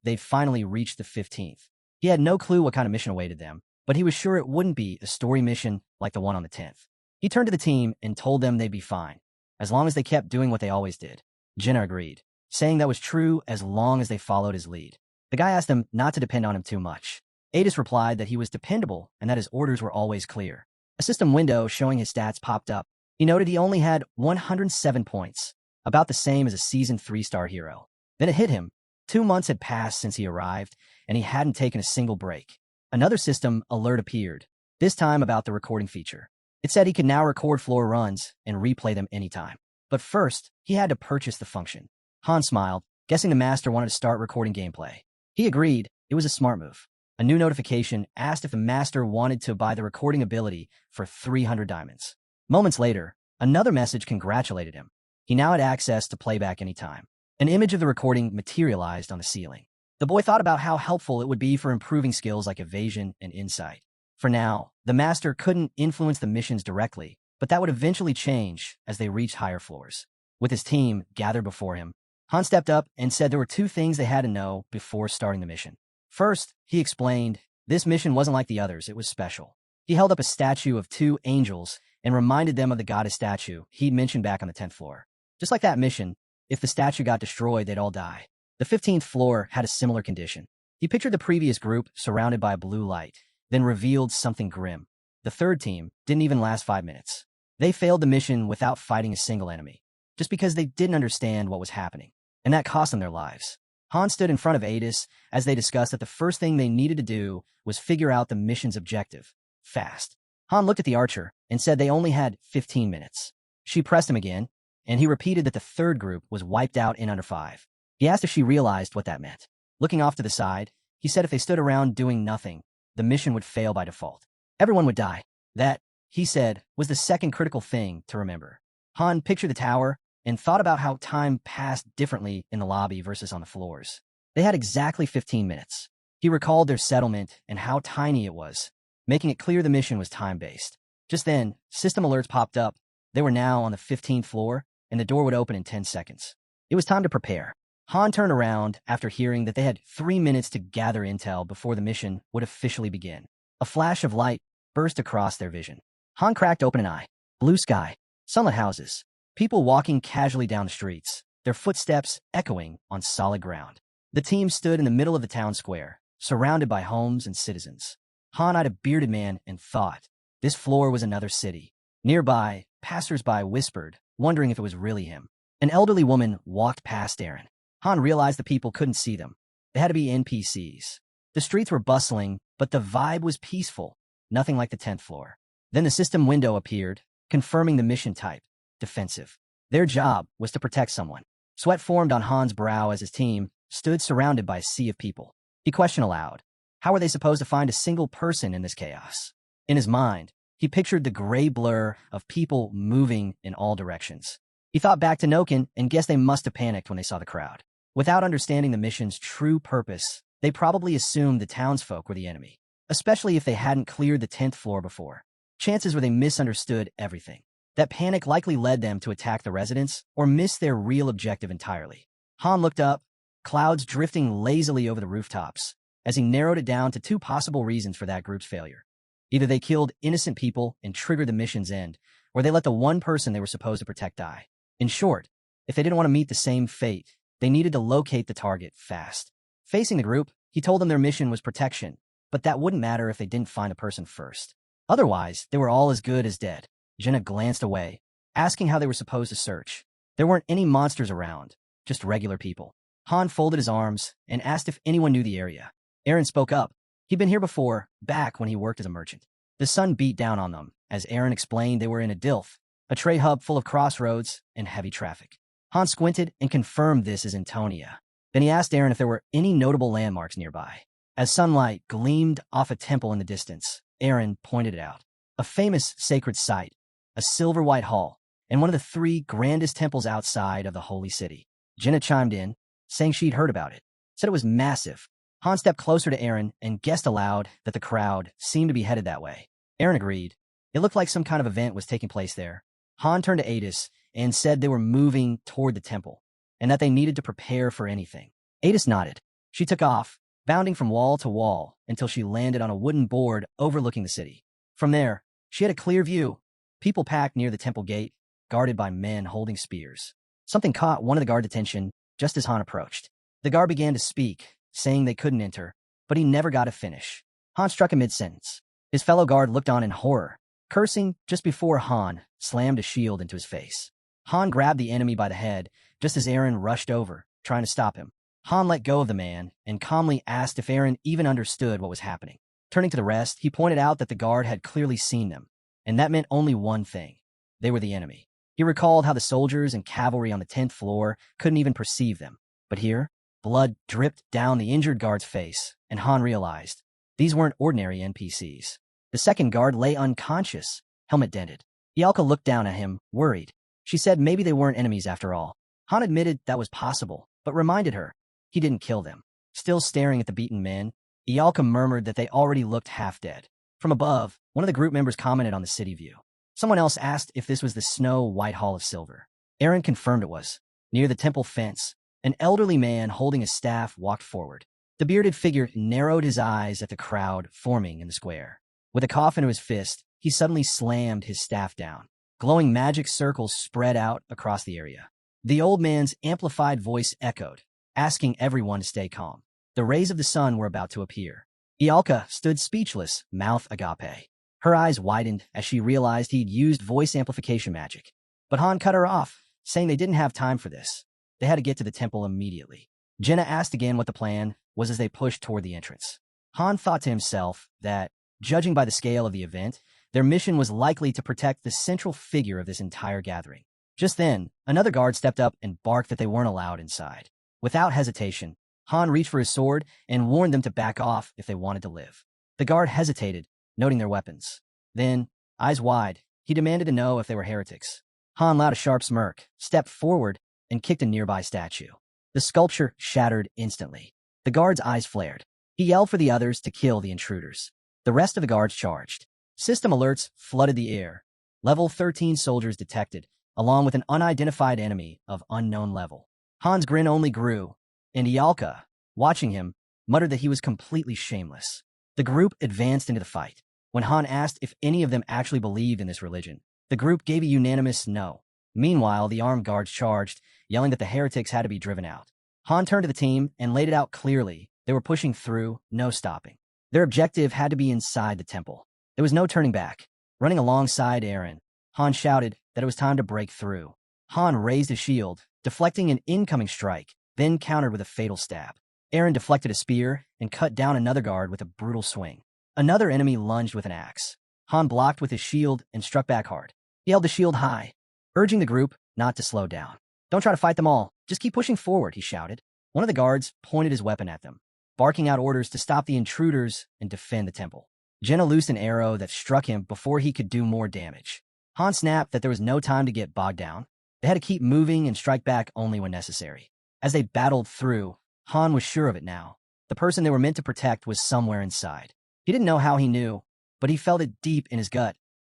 they'd finally reached the 15th. He had no clue what kind of mission awaited them, but he was sure it wouldn't be a story mission like the one on the 10th. He turned to the team and told them they'd be fine, as long as they kept doing what they always did. Jenna agreed, saying that was true as long as they followed his lead. The guy asked them not to depend on him too much. Adis replied that he was dependable and that his orders were always clear. A system window showing his stats popped up. He noted he only had 107 points, about the same as a seasoned 3-star hero. Then it hit him. 2 months had passed since he arrived, and he hadn't taken a single break. Another system alert appeared, this time about the recording feature. It said he could now record floor runs and replay them anytime. But first, he had to purchase the function. Han smiled, guessing the master wanted to start recording gameplay. He agreed. It was a smart move. A new notification asked if the master wanted to buy the recording ability for 300 diamonds. Moments later, another message congratulated him. He now had access to playback anytime. An image of the recording materialized on the ceiling. The boy thought about how helpful it would be for improving skills like evasion and insight. For now, the master couldn't influence the missions directly, but that would eventually change as they reached higher floors. With his team gathered before him, Han stepped up and said there were two things they had to know before starting the mission. First, he explained, this mission wasn't like the others, it was special. He held up a statue of two angels and reminded them of the goddess statue he'd mentioned back on the 10th floor. Just like that mission, if the statue got destroyed, they'd all die. The 15th floor had a similar condition. He pictured the previous group surrounded by a blue light, then revealed something grim. The third team didn't even last 5 minutes. They failed the mission without fighting a single enemy, just because they didn't understand what was happening, and that cost them their lives. Han stood in front of Adis as they discussed that the first thing they needed to do was figure out the mission's objective, fast. Han looked at the archer and said they only had 15 minutes. She pressed him again, and he repeated that the third group was wiped out in under 5. He asked if she realized what that meant. Looking off to the side, he said if they stood around doing nothing, the mission would fail by default. Everyone would die. That, he said, was the second critical thing to remember. Han pictured the tower and thought about how time passed differently in the lobby versus on the floors. They had exactly 15 minutes. He recalled their settlement and how tiny it was, making it clear the mission was time-based. Just then, system alerts popped up. They were now on the 15th floor, and the door would open in 10 seconds. It was time to prepare. Han turned around after hearing that they had 3 minutes to gather intel before the mission would officially begin. A flash of light burst across their vision. Han cracked open an eye. Blue sky, sunlit houses, people walking casually down the streets, their footsteps echoing on solid ground. The team stood in the middle of the town square, surrounded by homes and citizens. Han eyed a bearded man and thought, this floor was another city. Nearby, passers-by whispered, wondering if it was really him. An elderly woman walked past Aaron. Han realized the people couldn't see them. They had to be NPCs. The streets were bustling, but the vibe was peaceful, nothing like the 10th floor. Then the system window appeared, confirming the mission type, defensive. Their job was to protect someone. Sweat formed on Han's brow as his team stood surrounded by a sea of people. He questioned aloud, how were they supposed to find a single person in this chaos? In his mind, he pictured the gray blur of people moving in all directions. He thought back to Noken and guessed they must have panicked when they saw the crowd. Without understanding the mission's true purpose, they probably assumed the townsfolk were the enemy, especially if they hadn't cleared the 10th floor before. Chances were they misunderstood everything. That panic likely led them to attack the residents or miss their real objective entirely. Han looked up, clouds drifting lazily over the rooftops, as he narrowed it down to 2 possible reasons for that group's failure. Either they killed innocent people and triggered the mission's end, or they let the one person they were supposed to protect die. In short, if they didn't want to meet the same fate, they needed to locate the target fast. Facing the group, he told them their mission was protection, but that wouldn't matter if they didn't find a person first. Otherwise, they were all as good as dead. Jenna glanced away, asking how they were supposed to search. There weren't any monsters around, just regular people. Han folded his arms and asked if anyone knew the area. Aaron spoke up. He'd been here before, back when he worked as a merchant. The sun beat down on them, as Aaron explained they were in a Dilth, a trade hub full of crossroads and heavy traffic. Han squinted and confirmed this as Antonia. Then he asked Aaron if there were any notable landmarks nearby. As sunlight gleamed off a temple in the distance, Aaron pointed it out. A famous sacred site, a silver-white hall, and one of the 3 grandest temples outside of the holy city. Jenna chimed in, saying she'd heard about it, said it was massive. Han stepped closer to Aaron and guessed aloud that the crowd seemed to be headed that way. Aaron agreed. It looked like some kind of event was taking place there. Han turned to Adis and said they were moving toward the temple, and that they needed to prepare for anything. Adis nodded. She took off, bounding from wall to wall until she landed on a wooden board overlooking the city. From there, she had a clear view. People packed near the temple gate, guarded by men holding spears. Something caught one of the guard's attention just as Han approached. The guard began to speak, saying they couldn't enter, but he never got a finish. Han struck a mid-sentence. His fellow guard looked on in horror, cursing just before Han slammed a shield into his face. Han grabbed the enemy by the head just as Aaron rushed over, trying to stop him. Han let go of the man and calmly asked if Aaron even understood what was happening. Turning to the rest, he pointed out that the guard had clearly seen them, and that meant only one thing. They were the enemy. He recalled how the soldiers and cavalry on the 10th floor couldn't even perceive them. But here, blood dripped down the injured guard's face, and Han realized these weren't ordinary NPCs. The second guard lay unconscious, helmet dented. Ialka looked down at him, worried. She said maybe they weren't enemies after all. Han admitted that was possible, but reminded her he didn't kill them. Still staring at the beaten men, Ialka murmured that they already looked half dead. From above, one of the group members commented on the city view. Someone else asked if this was the Snow-White Hall of Silver. Aaron confirmed it was. Near the temple fence, an elderly man holding a staff walked forward. The bearded figure narrowed his eyes at the crowd forming in the square. With a cough into his fist, he suddenly slammed his staff down. Glowing magic circles spread out across the area. The old man's amplified voice echoed, asking everyone to stay calm. The rays of the sun were about to appear. Ialka stood speechless, mouth agape. Her eyes widened as she realized he'd used voice amplification magic. But Han cut her off, saying they didn't have time for this. They had to get to the temple immediately. Jenna asked again what the plan was as they pushed toward the entrance. Han thought to himself that, judging by the scale of the event, their mission was likely to protect the central figure of this entire gathering. Just then, another guard stepped up and barked that they weren't allowed inside. Without hesitation, Han reached for his sword and warned them to back off if they wanted to live. The guard hesitated, noting their weapons. Then, eyes wide, he demanded to know if they were heretics. Han allowed a sharp smirk, stepped forward, and kicked a nearby statue. The sculpture shattered instantly. The guard's eyes flared. He yelled for the others to kill the intruders. The rest of the guards charged. System alerts flooded the air. Level 13 soldiers detected, along with an unidentified enemy of unknown level. Han's grin only grew, and Ialka, watching him, muttered that he was completely shameless. The group advanced into the fight. When Han asked if any of them actually believed in this religion, the group gave a unanimous no. Meanwhile, the armed guards charged, yelling that the heretics had to be driven out. Han turned to the team and laid it out clearly. They were pushing through, no stopping. Their objective had to be inside the temple. There was no turning back. Running alongside Aaron, Han shouted that it was time to break through. Han raised his shield, deflecting an incoming strike, then countered with a fatal stab. Aaron deflected a spear and cut down another guard with a brutal swing. Another enemy lunged with an axe. Han blocked with his shield and struck back hard. He held the shield high, urging the group not to slow down. "Don't try to fight them all. Just keep pushing forward," he shouted. One of the guards pointed his weapon at them, barking out orders to stop the intruders and defend the temple. Jenna loosed an arrow that struck him before he could do more damage. Han snapped that there was no time to get bogged down. They had to keep moving and strike back only when necessary. As they battled through, Han was sure of it now. The person they were meant to protect was somewhere inside. He didn't know how he knew, but he felt it deep in his gut.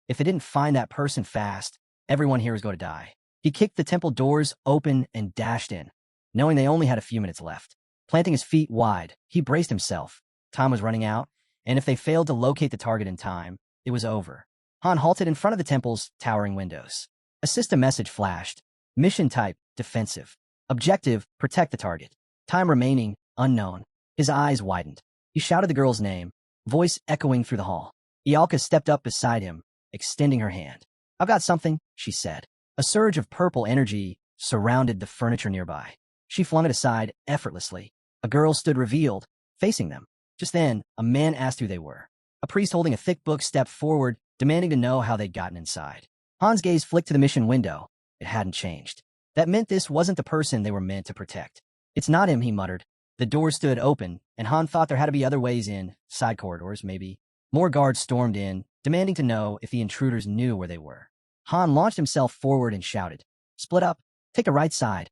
If they didn't find that person fast, everyone here was going to die. He kicked the temple doors open and dashed in, knowing they only had a few minutes left. Planting his feet wide, he braced himself. Time was running out, and if they failed to locate the target in time, it was over. Han halted in front of the temple's towering windows. A system message flashed. Mission type, defensive. Objective, protect the target. Time remaining, unknown. His eyes widened. He shouted the girl's name, voice echoing through the hall. Ialka stepped up beside him, extending her hand. "I've got something," she said. A surge of purple energy surrounded the furniture nearby. She flung it aside effortlessly. A girl stood revealed, facing them. Just then, a man asked who they were. A priest holding a thick book stepped forward, demanding to know how they'd gotten inside. Han's gaze flicked to the mission window. It hadn't changed. That meant this wasn't the person they were meant to protect. "It's not him," he muttered. The door stood open, and Han thought there had to be other ways in, side corridors, maybe. More guards stormed in, demanding to know if the intruders knew where they were. Han launched himself forward and shouted, "Split up, take the right side."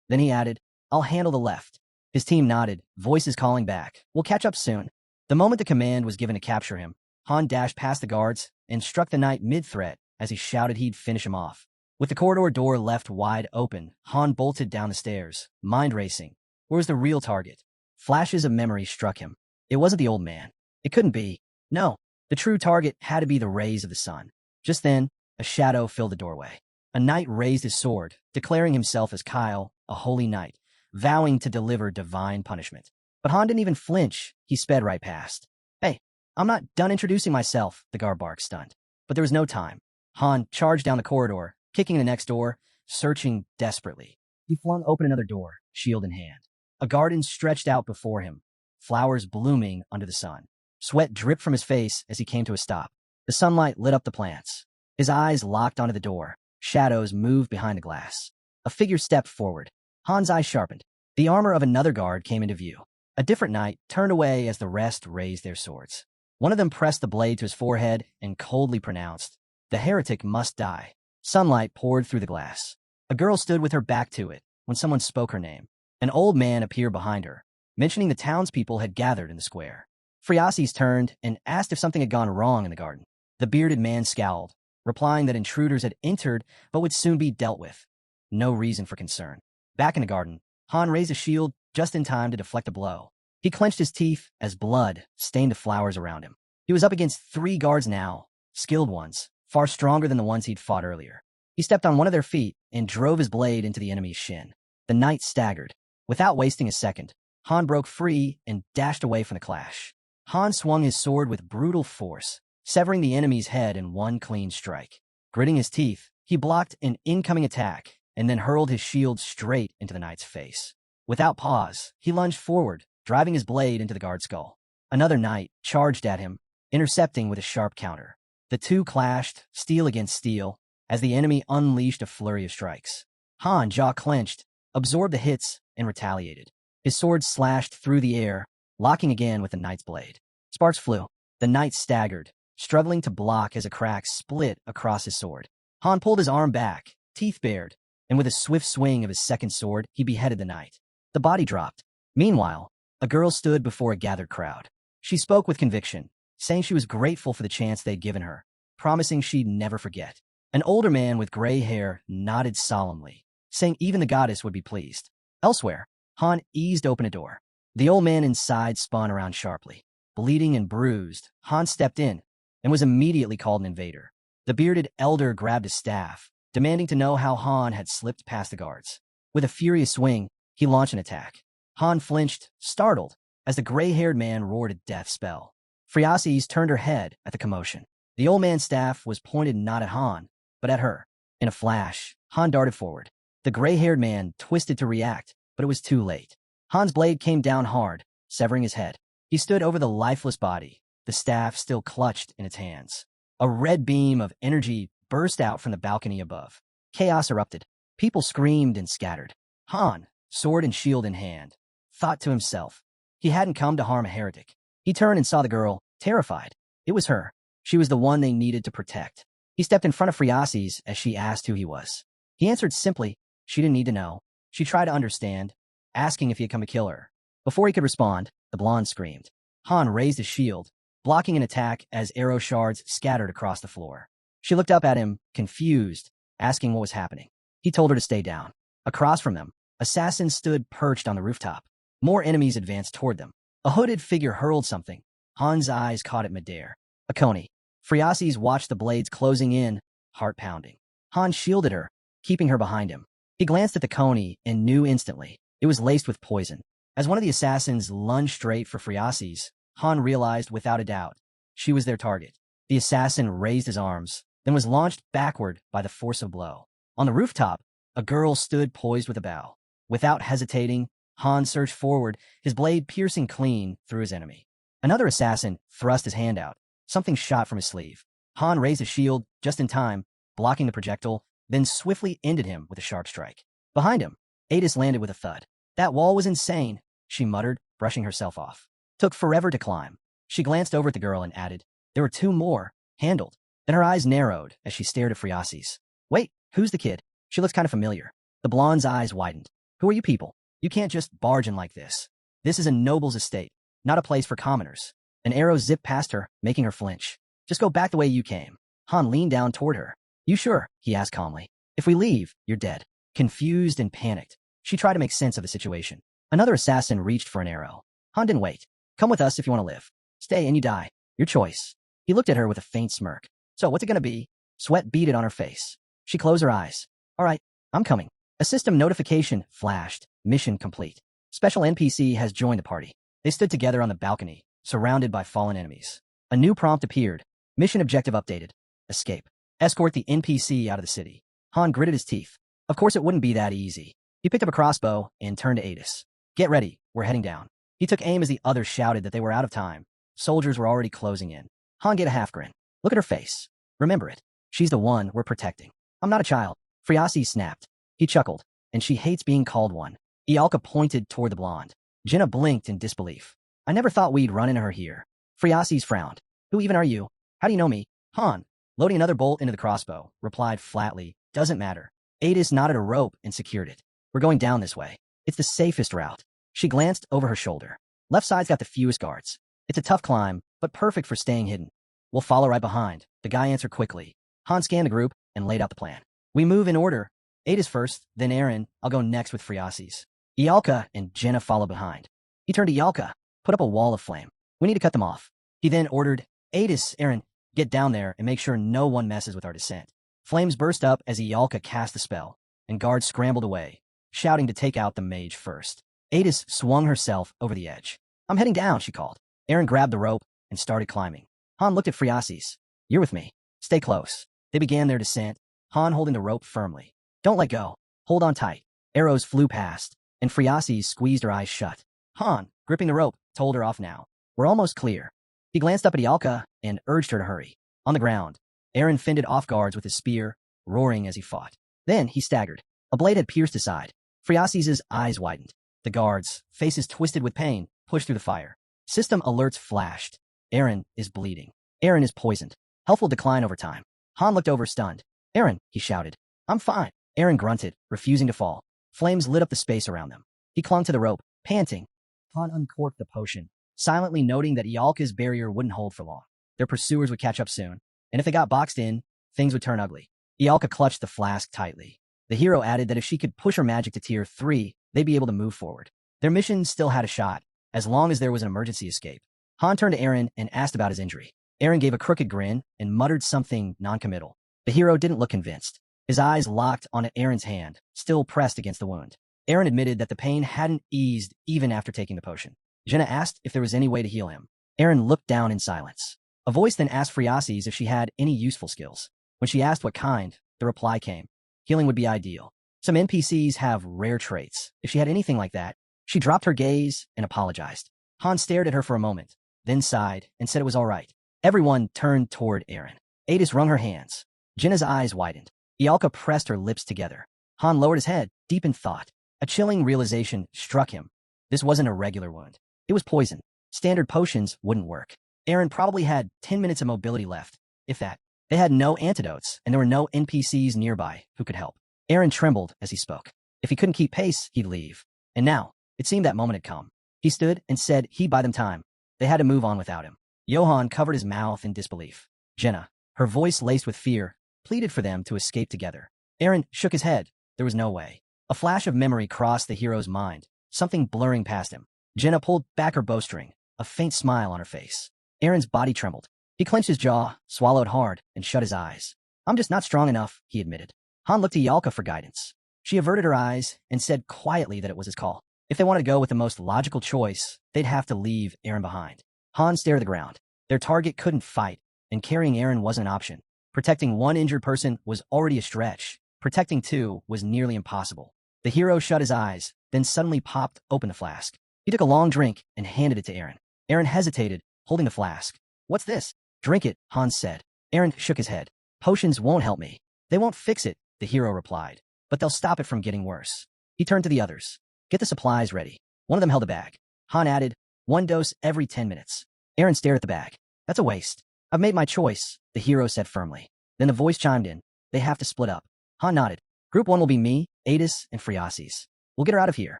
Then he added, "I'll handle the left." His team nodded, voices calling back, "We'll catch up soon." The moment the command was given to capture him, Han dashed past the guards and struck the knight mid-threat as he shouted he'd finish him off. With the corridor door left wide open, Han bolted down the stairs, mind racing. Where was the real target? Flashes of memory struck him. It wasn't the old man. It couldn't be. No, the true target had to be the rays of the sun. Just then, a shadow filled the doorway. A knight raised his sword, declaring himself as Kyle, a holy knight, vowing to deliver divine punishment. But Han didn't even flinch. He sped right past. "Hey, I'm not done introducing myself," the guard barked, stunned. But there was no time. Han charged down the corridor, kicking the next door, searching desperately. He flung open another door, shield in hand. A garden stretched out before him, flowers blooming under the sun. Sweat dripped from his face as he came to a stop. The sunlight lit up the plants. His eyes locked onto the door. Shadows moved behind the glass. A figure stepped forward. Han's eyes sharpened. The armor of another guard came into view. A different knight turned away as the rest raised their swords. One of them pressed the blade to his forehead and coldly pronounced, "The heretic must die." Sunlight poured through the glass. A girl stood with her back to it when someone spoke her name. An old man appeared behind her, mentioning the townspeople had gathered in the square. Friases turned and asked if something had gone wrong in the garden. The bearded man scowled, replying that intruders had entered but would soon be dealt with. No reason for concern. Back in the garden, Han raised a shield just in time to deflect a blow. He clenched his teeth as blood stained the flowers around him. He was up against 3 guards now, skilled ones, far stronger than the ones he'd fought earlier. He stepped on one of their feet and drove his blade into the enemy's shin. The knight staggered. Without wasting a second, Han broke free and dashed away from the clash. Han swung his sword with brutal force, severing the enemy's head in one clean strike. Gritting his teeth, he blocked an incoming attack and then hurled his shield straight into the knight's face. Without pause, he lunged forward, driving his blade into the guard's skull. Another knight charged at him, intercepting with a sharp counter. The two clashed, steel against steel, as the enemy unleashed a flurry of strikes. Han, jaw clenched, absorbed the hits and retaliated. His sword slashed through the air, locking again with the knight's blade. Sparks flew. The knight staggered, struggling to block as a crack split across his sword. Han pulled his arm back, teeth bared, and with a swift swing of his second sword, he beheaded the knight. The body dropped. Meanwhile, a girl stood before a gathered crowd. She spoke with conviction, saying she was grateful for the chance they'd given her, promising she'd never forget. An older man with gray hair nodded solemnly, saying even the goddess would be pleased. Elsewhere, Han eased open a door. The old man inside spun around sharply. Bleeding and bruised, Han stepped in and was immediately called an invader. The bearded elder grabbed his staff, demanding to know how Han had slipped past the guards. With a furious swing, he launched an attack. Han flinched, startled, as the gray-haired man roared a death spell. Friases turned her head at the commotion. The old man's staff was pointed not at Han, but at her. In a flash, Han darted forward. The gray-haired man twisted to react, but it was too late. Han's blade came down hard, severing his head. He stood over the lifeless body, the staff still clutched in its hands. A red beam of energy burst out from the balcony above. Chaos erupted. People screamed and scattered. Han, sword and shield in hand, thought to himself. He hadn't come to harm a heretic. He turned and saw the girl, terrified. It was her. She was the one they needed to protect. He stepped in front of Friases as she asked who he was. He answered simply. She didn't need to know. She tried to understand, asking if he had come to kill her. Before he could respond, the blonde screamed. Han raised his shield, blocking an attack as arrow shards scattered across the floor. She looked up at him, confused, asking what was happening. He told her to stay down. Across from them, assassins stood perched on the rooftop. More enemies advanced toward them. A hooded figure hurled something. Han's eyes caught it midair. A coney. Friases watched the blades closing in, heart pounding. Han shielded her, keeping her behind him. He glanced at the coney and knew instantly. It was laced with poison. As one of the assassins lunged straight for Friases, Han realized without a doubt she was their target. The assassin raised his arms, then was launched backward by the force of blow. On the rooftop, a girl stood poised with a bow. Without hesitating, Han surged forward, his blade piercing clean through his enemy. Another assassin thrust his hand out. Something shot from his sleeve. Han raised his shield just in time, blocking the projectile, then swiftly ended him with a sharp strike. Behind him, Adis landed with a thud. That wall was insane, she muttered, brushing herself off. Took forever to climb. She glanced over at the girl and added, there were 2 more, handled. Then her eyes narrowed as she stared at Friases. Wait, who's the kid? She looks kind of familiar. The blonde's eyes widened. Who are you people? You can't just barge in like this. This is a noble's estate, not a place for commoners. An arrow zipped past her, making her flinch. Just go back the way you came. Han leaned down toward her. You sure? He asked calmly. If we leave, you're dead. Confused and panicked, she tried to make sense of the situation. Another assassin reached for an arrow. Han didn't wait. Come with us if you want to live. Stay and you die. Your choice. He looked at her with a faint smirk. So what's it gonna be? Sweat beaded on her face. She closed her eyes. All right, I'm coming. A system notification flashed. Mission complete. Special NPC has joined the party. They stood together on the balcony, surrounded by fallen enemies. A new prompt appeared. Mission objective updated. Escape. Escort the NPC out of the city. Han gritted his teeth. Of course it wouldn't be that easy. He picked up a crossbow and turned to Adis. Get ready, we're heading down. He took aim as the others shouted that they were out of time. Soldiers were already closing in. Han gave a half grin. Look at her face. Remember it. She's the one we're protecting. I'm not a child. Friases snapped. He chuckled, and she hates being called one. Ialka pointed toward the blonde. Jenna blinked in disbelief. I never thought we'd run into her here. Friases frowned. Who even are you? How do you know me? Han, loading another bolt into the crossbow, replied flatly, doesn't matter. Adis knotted a rope and secured it. We're going down this way. It's the safest route. She glanced over her shoulder. Left side's got the fewest guards. It's a tough climb, but perfect for staying hidden. We'll follow right behind, the guy answered quickly. Han scanned the group and laid out the plan. We move in order. Ada's first, then Aaron. I'll go next with Friasis. Ialka and Jenna follow behind. He turned to Ialka. Put up a wall of flame. We need to cut them off. He then ordered, Adis, Aaron, get down there and make sure no one messes with our descent. Flames burst up as Ialka cast the spell, and guards scrambled away, shouting to take out the mage first. Adis swung herself over the edge. I'm heading down, she called. Aaron grabbed the rope and started climbing. Han looked at Friasis. You're with me. Stay close. They began their descent, Han holding the rope firmly. Don't let go. Hold on tight. Arrows flew past, and Friasis squeezed her eyes shut. Han, gripping the rope, told her off now. We're almost clear. He glanced up at Ialka and urged her to hurry. On the ground, Aaron fended off guards with his spear, roaring as he fought. Then he staggered. A blade had pierced his side. Friasis' eyes widened. The guards, faces twisted with pain, pushed through the fire. System alerts flashed. Aaron is bleeding. Aaron is poisoned. Health will decline over time. Han looked over stunned. Aaron, he shouted. I'm fine. Aaron grunted, refusing to fall. Flames lit up the space around them. He clung to the rope, panting. Han uncorked the potion, silently noting that Ialka's barrier wouldn't hold for long. Their pursuers would catch up soon, and if they got boxed in, things would turn ugly. Ialka clutched the flask tightly. The hero added that if she could push her magic to tier 3, they'd be able to move forward. Their mission still had a shot, as long as there was an emergency escape. Han turned to Aaron and asked about his injury. Aaron gave a crooked grin and muttered something noncommittal. The hero didn't look convinced. His eyes locked on Aaron's hand, still pressed against the wound. Aaron admitted that the pain hadn't eased even after taking the potion. Jenna asked if there was any way to heal him. Aaron looked down in silence. A voice then asked Friasis if she had any useful skills. When she asked what kind, the reply came. Healing would be ideal. Some NPCs have rare traits. If she had anything like that, she dropped her gaze and apologized. Han stared at her for a moment, then sighed and said it was all right. Everyone turned toward Aaron. Adis wrung her hands. Jenna's eyes widened. Ialka pressed her lips together. Han lowered his head, deep in thought. A chilling realization struck him. This wasn't a regular wound. It was poison. Standard potions wouldn't work. Aaron probably had 10 minutes of mobility left, if that. They had no antidotes, and there were no NPCs nearby who could help. Aaron trembled as he spoke. If he couldn't keep pace, he'd leave. And now, it seemed that moment had come. He stood and said he'd buy them time. They had to move on without him. Johann covered his mouth in disbelief. Jenna, her voice laced with fear, pleaded for them to escape together. Aaron shook his head. There was no way. A flash of memory crossed the hero's mind, something blurring past him. Jenna pulled back her bowstring, a faint smile on her face. Aaron's body trembled. He clenched his jaw, swallowed hard, and shut his eyes. I'm just not strong enough, he admitted. Han looked to Ialka for guidance. She averted her eyes and said quietly that it was his call. If they wanted to go with the most logical choice, they'd have to leave Aaron behind. Han stared at the ground. Their target couldn't fight, and carrying Aaron wasn't an option. Protecting one injured person was already a stretch. Protecting two was nearly impossible. The hero shut his eyes, then suddenly popped open the flask. He took a long drink and handed it to Aaron. Aaron hesitated, holding the flask. What's this? Drink it, Han said. Aaron shook his head. Potions won't help me. They won't fix it, the hero replied. But they'll stop it from getting worse. He turned to the others. Get the supplies ready. One of them held a bag. Han added, 1 dose every 10 minutes. Aaron stared at the bag. That's a waste. I've made my choice, the hero said firmly. Then the voice chimed in. They have to split up. Han nodded. Group 1 will be me, Adis, and Friasis. We'll get her out of here.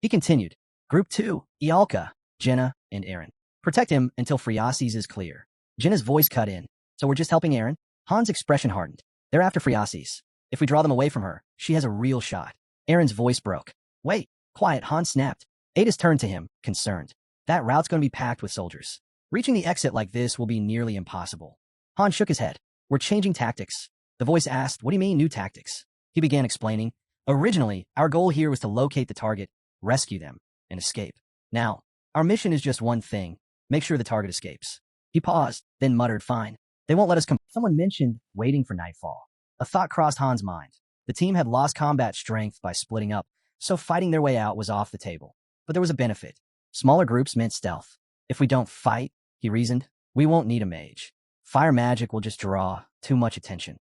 He continued. Group 2, Ialka, Jenna, and Aaron. Protect him until Friasis is clear. Jenna's voice cut in. So we're just helping Aaron? Han's expression hardened. They're after Friasis. If we draw them away from her, she has a real shot. Aaron's voice broke. Wait, quiet, Han snapped. Adis turned to him, concerned. That route's going to be packed with soldiers. Reaching the exit like this will be nearly impossible. Han shook his head. We're changing tactics. The voice asked, what do you mean new tactics? He began explaining. Originally, our goal here was to locate the target, rescue them, and escape. Now, our mission is just one thing. Make sure the target escapes. He paused, then muttered, fine. They won't let us come. Someone mentioned waiting for nightfall. A thought crossed Han's mind. The team had lost combat strength by splitting up, so fighting their way out was off the table. But there was a benefit. Smaller groups meant stealth. If we don't fight, he reasoned, we won't need a mage. Fire magic will just draw too much attention.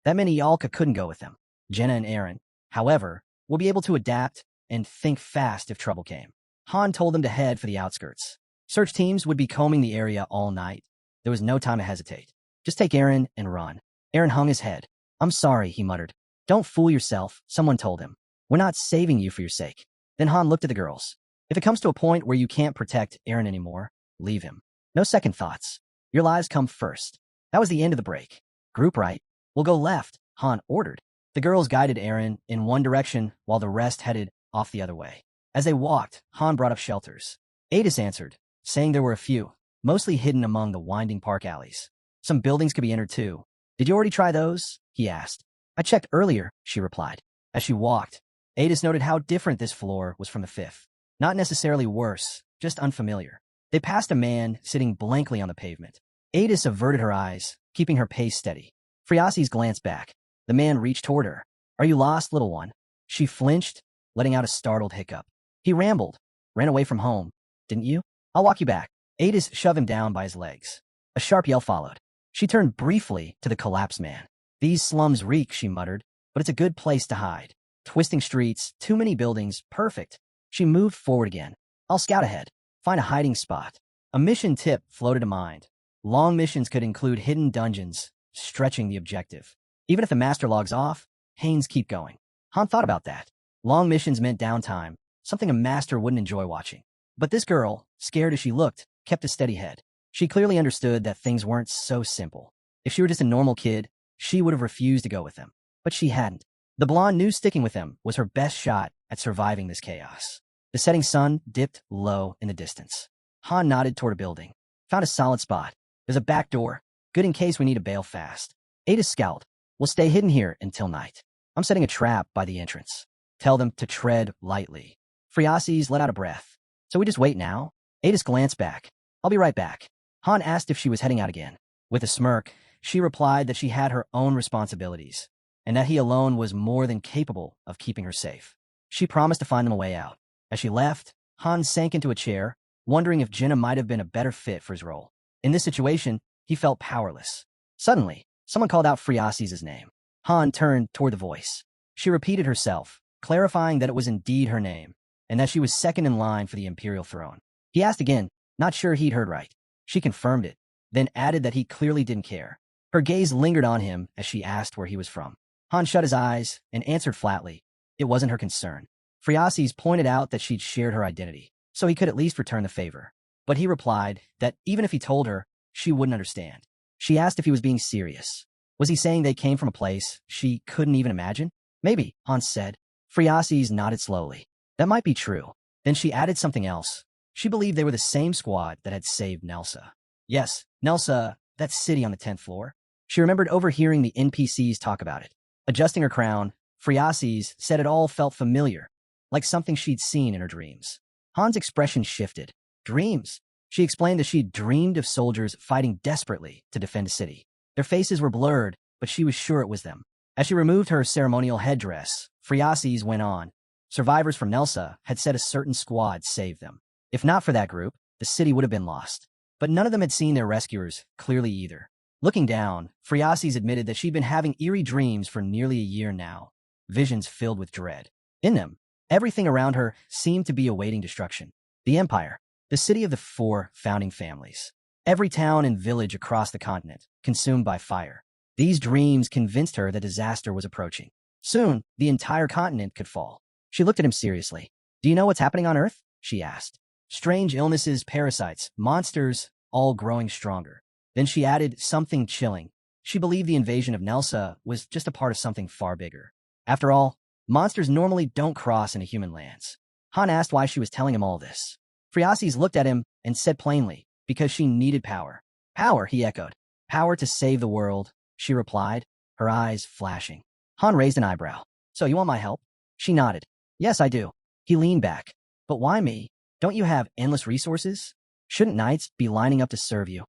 That meant Ialka couldn't go with them. Jenna and Aaron, however, will be able to adapt and think fast if trouble came. Han told them to head for the outskirts. Search teams would be combing the area all night. There was no time to hesitate. Just take Aaron and run. Aaron hung his head. I'm sorry, he muttered. Don't fool yourself, someone told him. We're not saving you for your sake. Then Han looked at the girls. If it comes to a point where you can't protect Aaron anymore, leave him. No second thoughts. Your lives come first. That was the end of the break. Group right. We'll go left, Han ordered. The girls guided Aaron in one direction while the rest headed off the other way. As they walked, Han brought up shelters. Adis answered, saying there were a few, mostly hidden among the winding park alleys. Some buildings could be entered too. Did you already try those? He asked. I checked earlier, she replied. As she walked, Adis noted how different this floor was from the fifth. Not necessarily worse, just unfamiliar. They passed a man sitting blankly on the pavement. Adis averted her eyes, keeping her pace steady. Friasis glanced back. The man reached toward her. Are you lost, little one? She flinched, letting out a startled hiccup. He rambled. Ran away from home. Didn't you? I'll walk you back. Adis shoved him down by his legs. A sharp yell followed. She turned briefly to the collapsed man. These slums reek, she muttered, but it's a good place to hide. Twisting streets, too many buildings, perfect. She moved forward again. I'll scout ahead. Find a hiding spot. A mission tip floated to mind. Long missions could include hidden dungeons, stretching the objective. Even if the master logs off, Haynes keep going. Han thought about that. Long missions meant downtime, something a master wouldn't enjoy watching. But this girl, scared as she looked, kept a steady head. She clearly understood that things weren't so simple. If she were just a normal kid, she would have refused to go with them. But she hadn't. The blonde knew sticking with them was her best shot at surviving this chaos. The setting sun dipped low in the distance. Han nodded toward a building. Found a solid spot. There's a back door. Good in case we need to bail fast. Ada scowled. We'll stay hidden here until night. I'm setting a trap by the entrance. Tell them to tread lightly. Friasis let out a breath. So we just wait now? Adis glanced back. I'll be right back. Han asked if she was heading out again. With a smirk, she replied that she had her own responsibilities, and that he alone was more than capable of keeping her safe. She promised to find them a way out. As she left, Han sank into a chair, wondering if Jenna might have been a better fit for his role. In this situation, he felt powerless. Suddenly, someone called out Friasis' name. Han turned toward the voice. She repeated herself, clarifying that it was indeed her name, and that she was second in line for the Imperial throne. He asked again, not sure he'd heard right. She confirmed it, then added that he clearly didn't care. Her gaze lingered on him as she asked where he was from. Han shut his eyes and answered flatly. It wasn't her concern. Friasis pointed out that she'd shared her identity, so he could at least return the favor. But he replied that even if he told her, she wouldn't understand. She asked if he was being serious. Was he saying they came from a place she couldn't even imagine? Maybe, Hans said. Friasis nodded slowly. That might be true. Then she added something else. She believed they were the same squad that had saved Nelsa. Yes, Nelsa, that city on the 10th floor. She remembered overhearing the NPCs talk about it. Adjusting her crown, Friasis said it all felt familiar, like something she'd seen in her dreams. Han's expression shifted. Dreams? She explained that she'd dreamed of soldiers fighting desperately to defend a city. Their faces were blurred, but she was sure it was them. As she removed her ceremonial headdress, Friasis went on. Survivors from Nelsa had said a certain squad saved them. If not for that group, the city would have been lost. But none of them had seen their rescuers clearly either. Looking down, Friasis admitted that she'd been having eerie dreams for nearly a year now, visions filled with dread. In them, everything around her seemed to be awaiting destruction. The Empire, the city of the 4 founding families. Every town and village across the continent, consumed by fire. These dreams convinced her that disaster was approaching. Soon, the entire continent could fall. She looked at him seriously. Do you know what's happening on Earth? She asked. Strange illnesses, parasites, monsters, all growing stronger. Then she added something chilling. She believed the invasion of Nelsa was just a part of something far bigger. After all, monsters normally don't cross into human lands. Han asked why she was telling him all this. Friasis looked at him and said plainly, because she needed power. Power, he echoed. Power to save the world, she replied, her eyes flashing. Han raised an eyebrow. So you want my help? She nodded. Yes, I do. He leaned back. But why me? Don't you have endless resources? Shouldn't knights be lining up to serve you?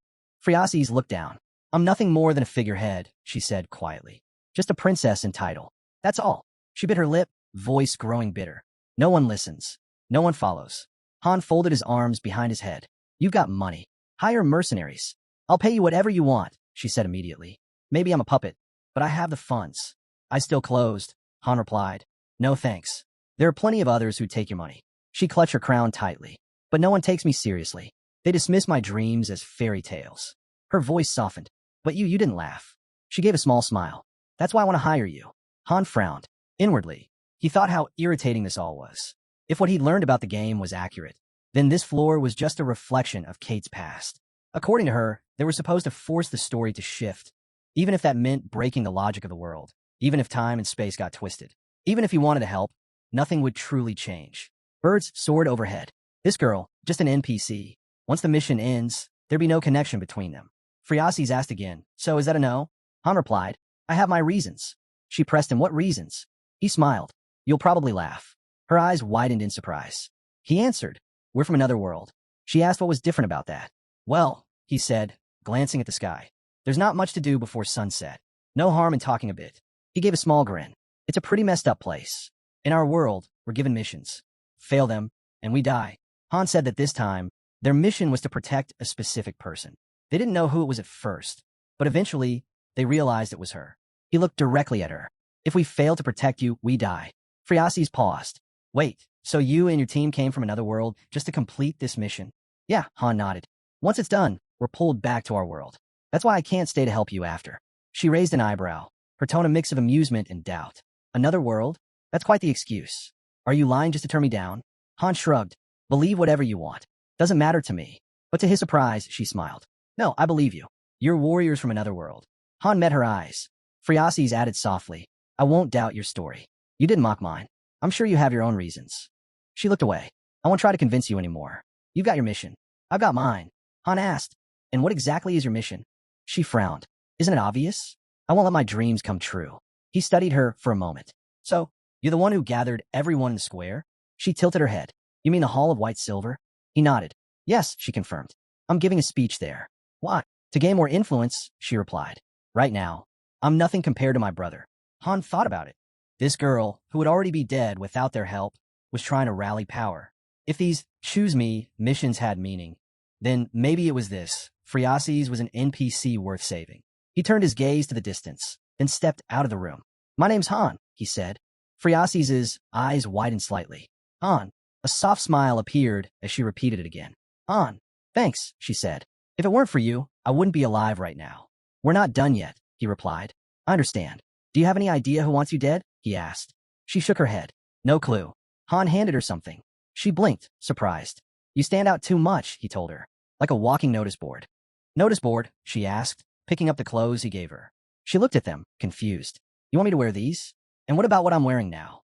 Friasis looked down. I'm nothing more than a figurehead, she said quietly. Just a princess in title. That's all. She bit her lip, voice growing bitter. No one listens. No one follows. Han folded his arms behind his head. You've got money. Hire mercenaries. I'll pay you whatever you want, she said immediately. Maybe I'm a puppet, but I have the funds. I still closed, Han replied. No thanks. There are plenty of others who'd take your money. She clutched her crown tightly. But no one takes me seriously. They dismiss my dreams as fairy tales. Her voice softened. But you didn't laugh. She gave a small smile. That's why I want to hire you. Han frowned. Inwardly, he thought how irritating this all was. If what he'd learned about the game was accurate, then this floor was just a reflection of Kate's past. According to her, they were supposed to force the story to shift, even if that meant breaking the logic of the world, even if time and space got twisted. Even if he wanted to help, nothing would truly change. Birds soared overhead. This girl, just an NPC. Once the mission ends, there'd be no connection between them. Friases asked again, so is that a no? Han replied, I have my reasons. She pressed him, what reasons? He smiled. You'll probably laugh. Her eyes widened in surprise. He answered, we're from another world. She asked what was different about that. Well, he said, glancing at the sky. There's not much to do before sunset. No harm in talking a bit. He gave a small grin. It's a pretty messed up place. In our world, we're given missions. Fail them, and we die. Han said that this time, their mission was to protect a specific person. They didn't know who it was at first, but eventually, they realized it was her. He looked directly at her. If we fail to protect you, we die. Friases paused. Wait, so you and your team came from another world just to complete this mission? Yeah, Han nodded. Once it's done, we're pulled back to our world. That's why I can't stay to help you after. She raised an eyebrow, her tone a mix of amusement and doubt. Another world? That's quite the excuse. Are you lying just to turn me down? Han shrugged. Believe whatever you want. Doesn't matter to me. But to his surprise, she smiled. No, I believe you. You're warriors from another world. Han met her eyes. Friases added softly, I won't doubt your story. You didn't mock mine. I'm sure you have your own reasons. She looked away. I won't try to convince you anymore. You've got your mission. I've got mine. Han asked, and what exactly is your mission? She frowned. Isn't it obvious? I won't let my dreams come true. He studied her for a moment. So, you're the one who gathered everyone in the square? She tilted her head. You mean the Hall of White Silver? He nodded. Yes, she confirmed. I'm giving a speech there. Why? To gain more influence, she replied. Right now, I'm nothing compared to my brother. Han thought about it. This girl, who would already be dead without their help, was trying to rally power. If these choose me missions had meaning, then maybe it was this. Friases was an NPC worth saving. He turned his gaze to the distance, then stepped out of the room. My name's Han, he said. Friases' eyes widened slightly. Han. A soft smile appeared as she repeated it again. Han. Thanks, she said. If it weren't for you, I wouldn't be alive right now. We're not done yet, he replied. I understand. Do you have any idea who wants you dead? He asked. She shook her head. No clue. Han handed her something. She blinked, surprised. You stand out too much, he told her. Like a walking notice board. Notice board? She asked, picking up the clothes he gave her. She looked at them, confused. You want me to wear these? And what about what I'm wearing now?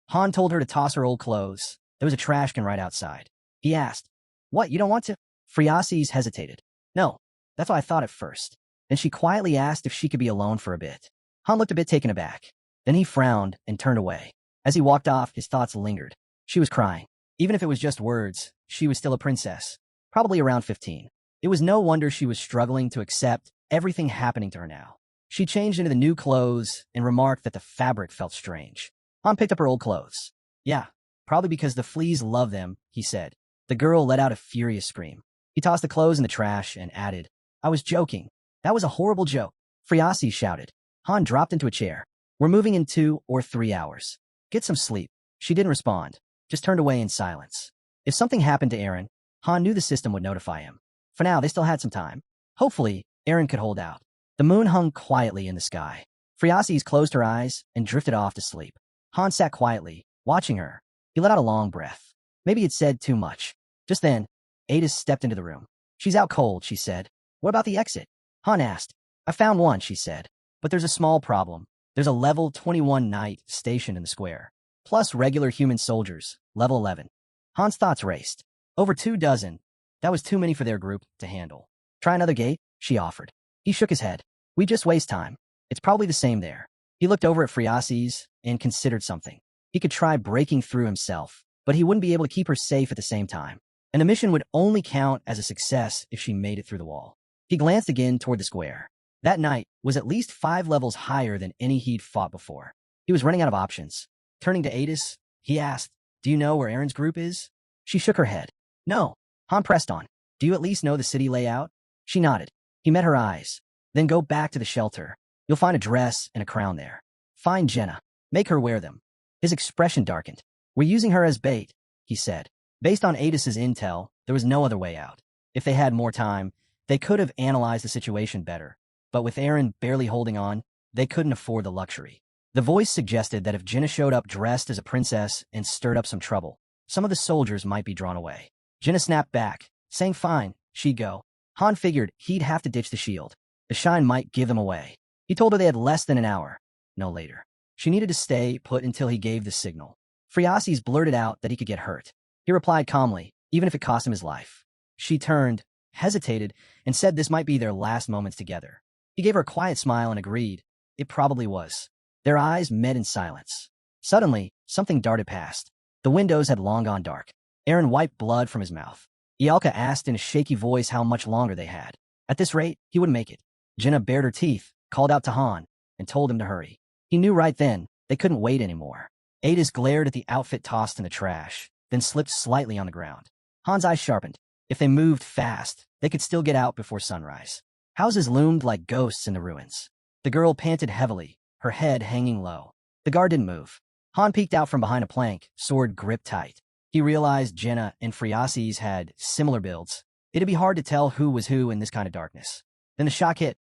Han told her to toss her old clothes. There was a trash can right outside. He asked, What, you don't want to? Friases hesitated. No, that's what I thought at first. Then she quietly asked if she could be alone for a bit. Han looked a bit taken aback. Then he frowned and turned away. As he walked off, his thoughts lingered. She was crying. Even if it was just words, she was still a princess. Probably around 15. It was no wonder she was struggling to accept everything happening to her now. She changed into the new clothes and remarked that the fabric felt strange. Han picked up her old clothes. Yeah, probably because the fleas love them, he said. The girl let out a furious scream. He tossed the clothes in the trash and added, I was joking. That was a horrible joke. Friases shouted. Han dropped into a chair. We're moving in 2 or 3 hours. Get some sleep. She didn't respond, just turned away in silence. If something happened to Eren, Han knew the system would notify him. For now, they still had some time. Hopefully, Eren could hold out. The moon hung quietly in the sky. Friases closed her eyes and drifted off to sleep. Han sat quietly, watching her. He let out a long breath. Maybe he'd said too much. Just then, Ada stepped into the room. She's out cold, she said. What about the exit? Han asked. I found one, she said. But there's a small problem. There's a level 21 knight stationed in the square. Plus regular human soldiers, level 11. Han's thoughts raced. Over 24. That was too many for their group to handle. Try another gate, she offered. He shook his head. We just waste time. It's probably the same there. He looked over at Friases and considered something. He could try breaking through himself, but he wouldn't be able to keep her safe at the same time. And the mission would only count as a success if she made it through the wall. He glanced again toward the square. That knight was at least 5 levels higher than any he'd fought before. He was running out of options. Turning to Adis, he asked, Do you know where Eren's group is? She shook her head. No. Han pressed on. Do you at least know the city layout? She nodded. He met her eyes. Then go back to the shelter. You'll find a dress and a crown there. Find Jenna. Make her wear them. His expression darkened. We're using her as bait, he said. Based on Adis's intel, there was no other way out. If they had more time, they could have analyzed the situation better. But with Eren barely holding on, they couldn't afford the luxury. The voice suggested that if Jenna showed up dressed as a princess and stirred up some trouble, some of the soldiers might be drawn away. Jenna snapped back, saying fine, she'd go. Han figured he'd have to ditch the shield. The shine might give them away. He told her they had less than an hour, no later. She needed to stay put until he gave the signal. Friasis blurted out that he could get hurt. He replied calmly, even if it cost him his life. She turned, hesitated, and said this might be their last moments together. He gave her a quiet smile and agreed. It probably was. Their eyes met in silence. Suddenly, something darted past. The windows had long gone dark. Eren wiped blood from his mouth. Ialka asked in a shaky voice how much longer they had. At this rate, he wouldn't make it. Jenna bared her teeth, called out to Han, and told him to hurry. He knew right then they couldn't wait anymore. Adis glared at the outfit tossed in the trash, then slipped slightly on the ground. Han's eyes sharpened. If they moved fast, they could still get out before sunrise. Houses loomed like ghosts in the ruins. The girl panted heavily, her head hanging low. The guard didn't move. Han peeked out from behind a plank, sword gripped tight. He realized Jenna and Friasis had similar builds. It'd be hard to tell who was who in this kind of darkness. Then the shock hit.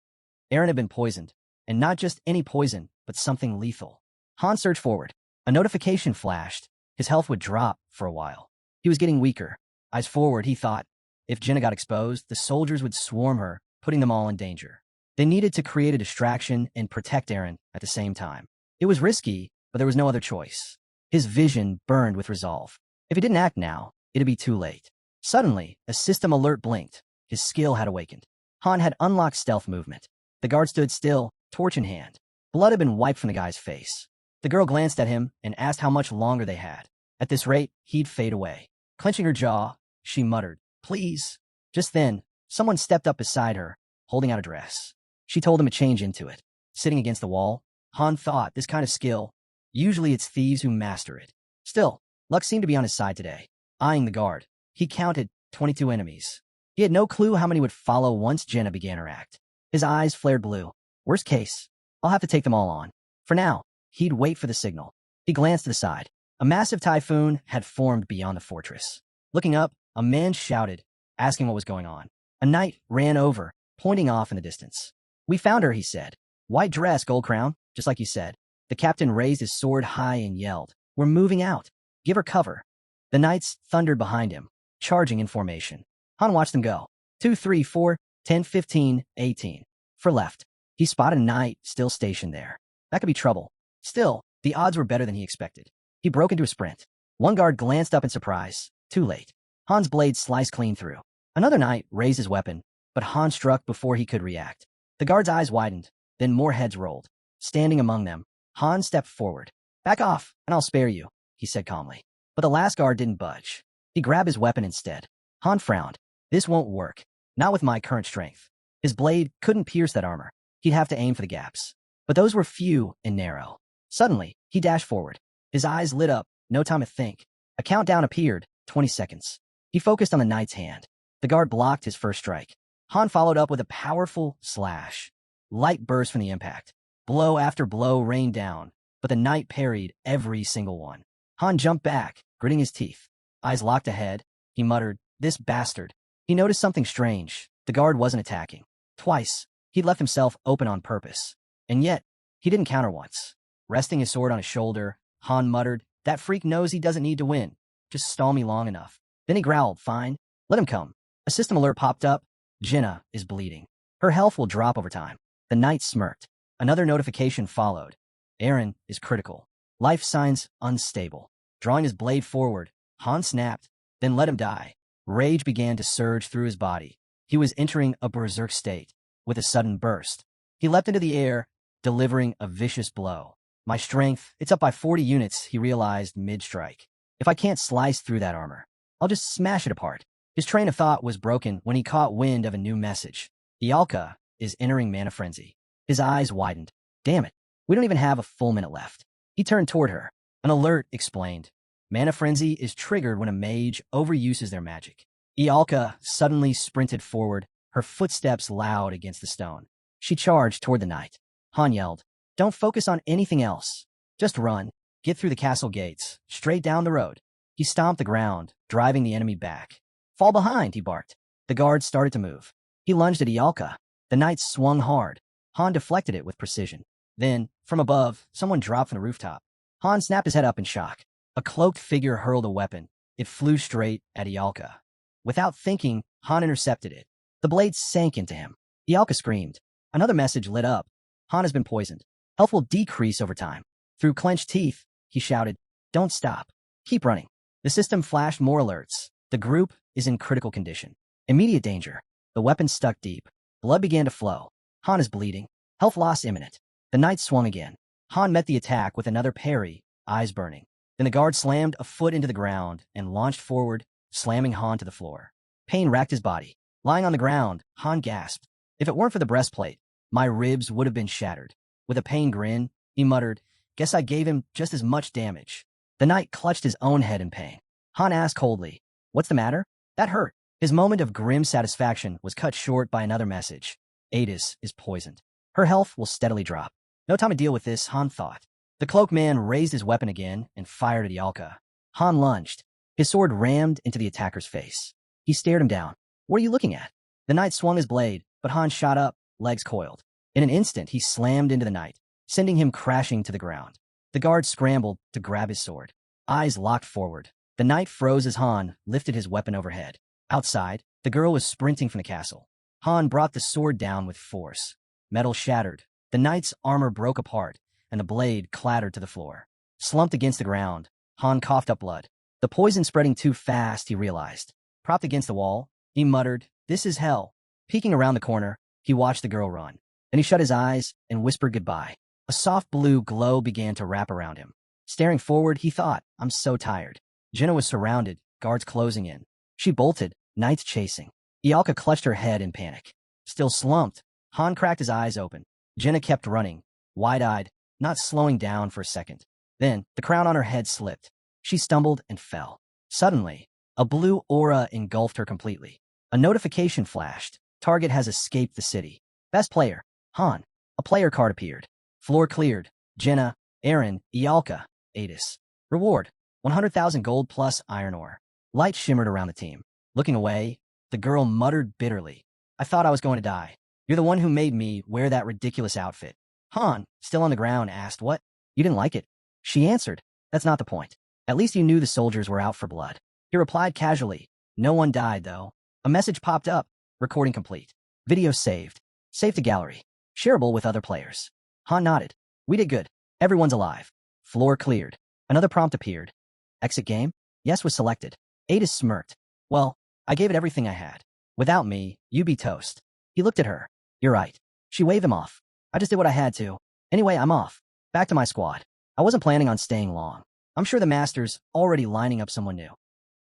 Eren had been poisoned. And not just any poison, but something lethal. Han surged forward. A notification flashed. His health would drop for a while. He was getting weaker. Eyes forward, he thought. If Jenna got exposed, the soldiers would swarm her, putting them all in danger. They needed to create a distraction and protect Eren at the same time. It was risky, but there was no other choice. His vision burned with resolve. If he didn't act now, it'd be too late. Suddenly, a system alert blinked. His skill had awakened. Han had unlocked stealth movement. The guard stood still, torch in hand. Blood had been wiped from the guy's face. The girl glanced at him and asked how much longer they had. At this rate, he'd fade away. Clenching her jaw, she muttered, "Please." Just then, someone stepped up beside her, holding out a dress. She told him to change into it. Sitting against the wall, Han thought this kind of skill, usually it's thieves who master it. Still, luck seemed to be on his side today. Eyeing the guard, he counted 22 enemies. He had no clue how many would follow once Jenna began her act. His eyes flared blue. Worst case, I'll have to take them all on. For now, he'd wait for the signal. He glanced to the side. A massive typhoon had formed beyond the fortress. Looking up, a man shouted, asking what was going on. A knight ran over, pointing off in the distance. "We found her," he said. "White dress, gold crown, just like you said." The captain raised his sword high and yelled, "We're moving out. Give her cover." The knights thundered behind him, charging in formation. Han watched them go. 2, 3, 4, 10, 15, 18. For left. He spotted a knight still stationed there. That could be trouble. Still, the odds were better than he expected. He broke into a sprint. One guard glanced up in surprise. Too late. Han's blade sliced clean through. Another knight raised his weapon, but Han struck before he could react. The guard's eyes widened, then more heads rolled. Standing among them, Han stepped forward. "Back off, and I'll spare you," he said calmly. But the last guard didn't budge. He grabbed his weapon instead. Han frowned. "This won't work. Not with my current strength." His blade couldn't pierce that armor. He'd have to aim for the gaps. But those were few and narrow. Suddenly, he dashed forward. His eyes lit up, no time to think. A countdown appeared, 20 seconds. He focused on the knight's hand. The guard blocked his first strike. Han followed up with a powerful slash. Light burst from the impact. Blow after blow rained down, but the knight parried every single one. Han jumped back, gritting his teeth. Eyes locked ahead, he muttered, "This bastard." He noticed something strange. The guard wasn't attacking. Twice, he'd left himself open on purpose. And yet, he didn't counter once. Resting his sword on his shoulder, Han muttered, "That freak knows he doesn't need to win. Just stall me long enough." Then he growled, "Fine, let him come." A system alert popped up. Jenna is bleeding. Her health will drop over time. The knight smirked. Another notification followed. Eren is critical. Life signs unstable. Drawing his blade forward, Han snapped, then let him die. Rage began to surge through his body. He was entering a berserk state. With a sudden burst, he leapt into the air, delivering a vicious blow. My strength, it's up by 40 units, he realized mid-strike. If I can't slice through that armor, I'll just smash it apart. His train of thought was broken when he caught wind of a new message. Ialka is entering mana frenzy. His eyes widened. Damn it, we don't even have a full minute left. He turned toward her. An alert explained. Mana frenzy is triggered when a mage overuses their magic. Ialka suddenly sprinted forward, her footsteps loud against the stone. She charged toward the knight. Han yelled, "Don't focus on anything else. Just run. Get through the castle gates, straight down the road." He stomped the ground, driving the enemy back. "Fall behind," he barked. The guard started to move. He lunged at Ialka. The knight swung hard. Han deflected it with precision. Then, from above, someone dropped from the rooftop. Han snapped his head up in shock. A cloaked figure hurled a weapon. It flew straight at Ialka. Without thinking, Han intercepted it. The blade sank into him. Ialka screamed. Another message lit up. Han has been poisoned. Health will decrease over time. Through clenched teeth, he shouted, "Don't stop. Keep running." The system flashed more alerts. The group is in critical condition. Immediate danger. The weapon stuck deep. Blood began to flow. Han is bleeding. Health loss imminent. The knight swung again. Han met the attack with another parry, eyes burning. Then the guard slammed a foot into the ground and launched forward, slamming Han to the floor. Pain racked his body. Lying on the ground, Han gasped. If it weren't for the breastplate, my ribs would have been shattered. With a pained grin, he muttered, "Guess I gave him just as much damage." The knight clutched his own head in pain. Han asked coldly, "What's the matter?" That hurt. His moment of grim satisfaction was cut short by another message. Adis is poisoned. Her health will steadily drop. No time to deal with this, Han thought. The cloaked man raised his weapon again and fired at Ialka. Han lunged. His sword rammed into the attacker's face. He stared him down. "What are you looking at?" The knight swung his blade, but Han shot up, legs coiled. In an instant, he slammed into the knight, sending him crashing to the ground. The guard scrambled to grab his sword. Eyes locked forward. The knight froze as Han lifted his weapon overhead. Outside, the girl was sprinting from the castle. Han brought the sword down with force. Metal shattered. The knight's armor broke apart, and the blade clattered to the floor. Slumped against the ground, Han coughed up blood. The poison spreading too fast, he realized. Propped against the wall, he muttered, "This is hell." Peeking around the corner, he watched the girl run. Then he shut his eyes and whispered goodbye. A soft blue glow began to wrap around him. Staring forward, he thought, "I'm so tired." Jenna was surrounded, guards closing in. She bolted, knights chasing. Ialka clutched her head in panic. Still slumped, Han cracked his eyes open. Jenna kept running, wide-eyed, not slowing down for a second. Then, the crown on her head slipped. She stumbled and fell. Suddenly, a blue aura engulfed her completely. A notification flashed. Target has escaped the city. Best player, Han. A player card appeared. Floor cleared. Jenna, Aaron, Ialka, Adis. Reward, 100,000 gold plus iron ore. Light shimmered around the team. Looking away, the girl muttered bitterly, "I thought I was going to die. You're the one who made me wear that ridiculous outfit." Han, still on the ground, asked, "What? You didn't like it?" She answered, "That's not the point. At least you knew the soldiers were out for blood." He replied casually, "No one died, though." A message popped up. Recording complete. Video saved. Save to gallery. Shareable with other players. Han nodded. "We did good. Everyone's alive." Floor cleared. Another prompt appeared. Exit game? Yes was selected. Adis smirked. "Well, I gave it everything I had. Without me, you'd be toast." He looked at her. "You're right." She waved him off. "I just did what I had to. Anyway, I'm off. Back to my squad. I wasn't planning on staying long. I'm sure the master's already lining up someone new."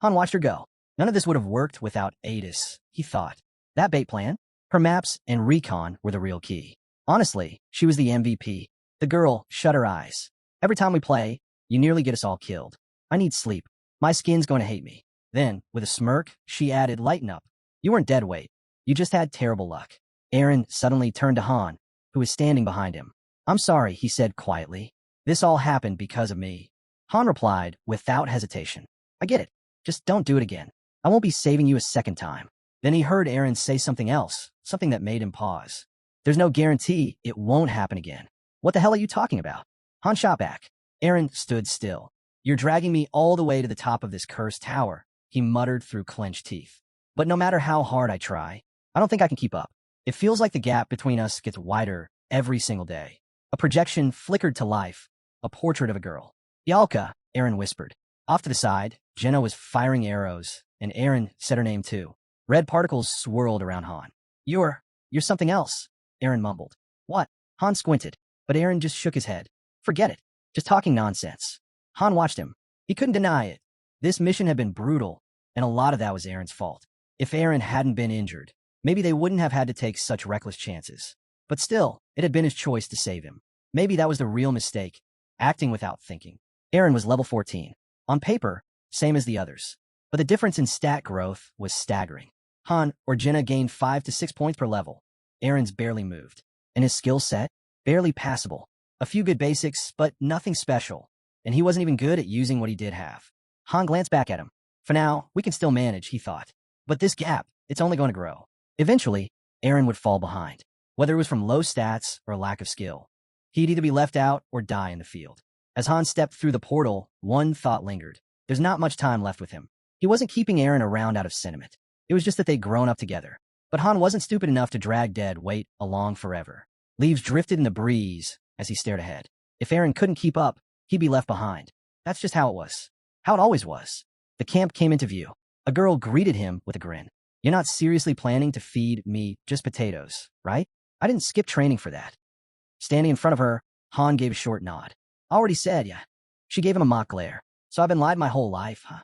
Han watched her go. None of this would have worked without Adis, he thought. That bait plan? Her maps and Recon were the real key. Honestly, she was the MVP. The girl shut her eyes. "Every time we play, you nearly get us all killed. I need sleep. My skin's going to hate me." Then, with a smirk, she added, "Lighten up. You weren't dead weight. You just had terrible luck." Aaron suddenly turned to Han, who was standing behind him. "I'm sorry," he said quietly. "This all happened because of me." Han replied without hesitation, "I get it. Just don't do it again. I won't be saving you a second time." Then he heard Aaron say something else, something that made him pause. "There's no guarantee it won't happen again." "What the hell are you talking about?" Han shot back. Aaron stood still. "You're dragging me all the way to the top of this cursed tower," he muttered through clenched teeth. "But no matter how hard I try, I don't think I can keep up. It feels like the gap between us gets wider every single day." A projection flickered to life, a portrait of a girl. "Ialka," Aaron whispered. Off to the side, Jenna was firing arrows, and Aaron said her name too. Red particles swirled around Han. You're something else," Aaron mumbled. "What?" Han squinted, but Aaron just shook his head. "Forget it. Just talking nonsense." Han watched him. He couldn't deny it. This mission had been brutal, and a lot of that was Aaron's fault. If Aaron hadn't been injured, maybe they wouldn't have had to take such reckless chances. But still, it had been his choice to save him. Maybe that was the real mistake, acting without thinking. Aaron was level 14. On paper, same as the others. But the difference in stat growth was staggering. Han or Jenna gained 5 to 6 points per level. Aaron's barely moved. And his skill set? Barely passable. A few good basics, but nothing special. And he wasn't even good at using what he did have. Han glanced back at him. For now, we can still manage, he thought. But this gap, it's only going to grow. Eventually, Aaron would fall behind. Whether it was from low stats or lack of skill. He'd either be left out or die in the field. As Han stepped through the portal, one thought lingered. There's not much time left with him. He wasn't keeping Aaron around out of sentiment. It was just that they'd grown up together. But Han wasn't stupid enough to drag dead weight along forever. Leaves drifted in the breeze as he stared ahead. If Aaron couldn't keep up, he'd be left behind. That's just how it was. How it always was. The camp came into view. A girl greeted him with a grin. You're not seriously planning to feed me just potatoes, right? I didn't skip training for that. Standing in front of her, Han gave a short nod. Already said, yeah. She gave him a mock glare. So I've been lied my whole life, huh?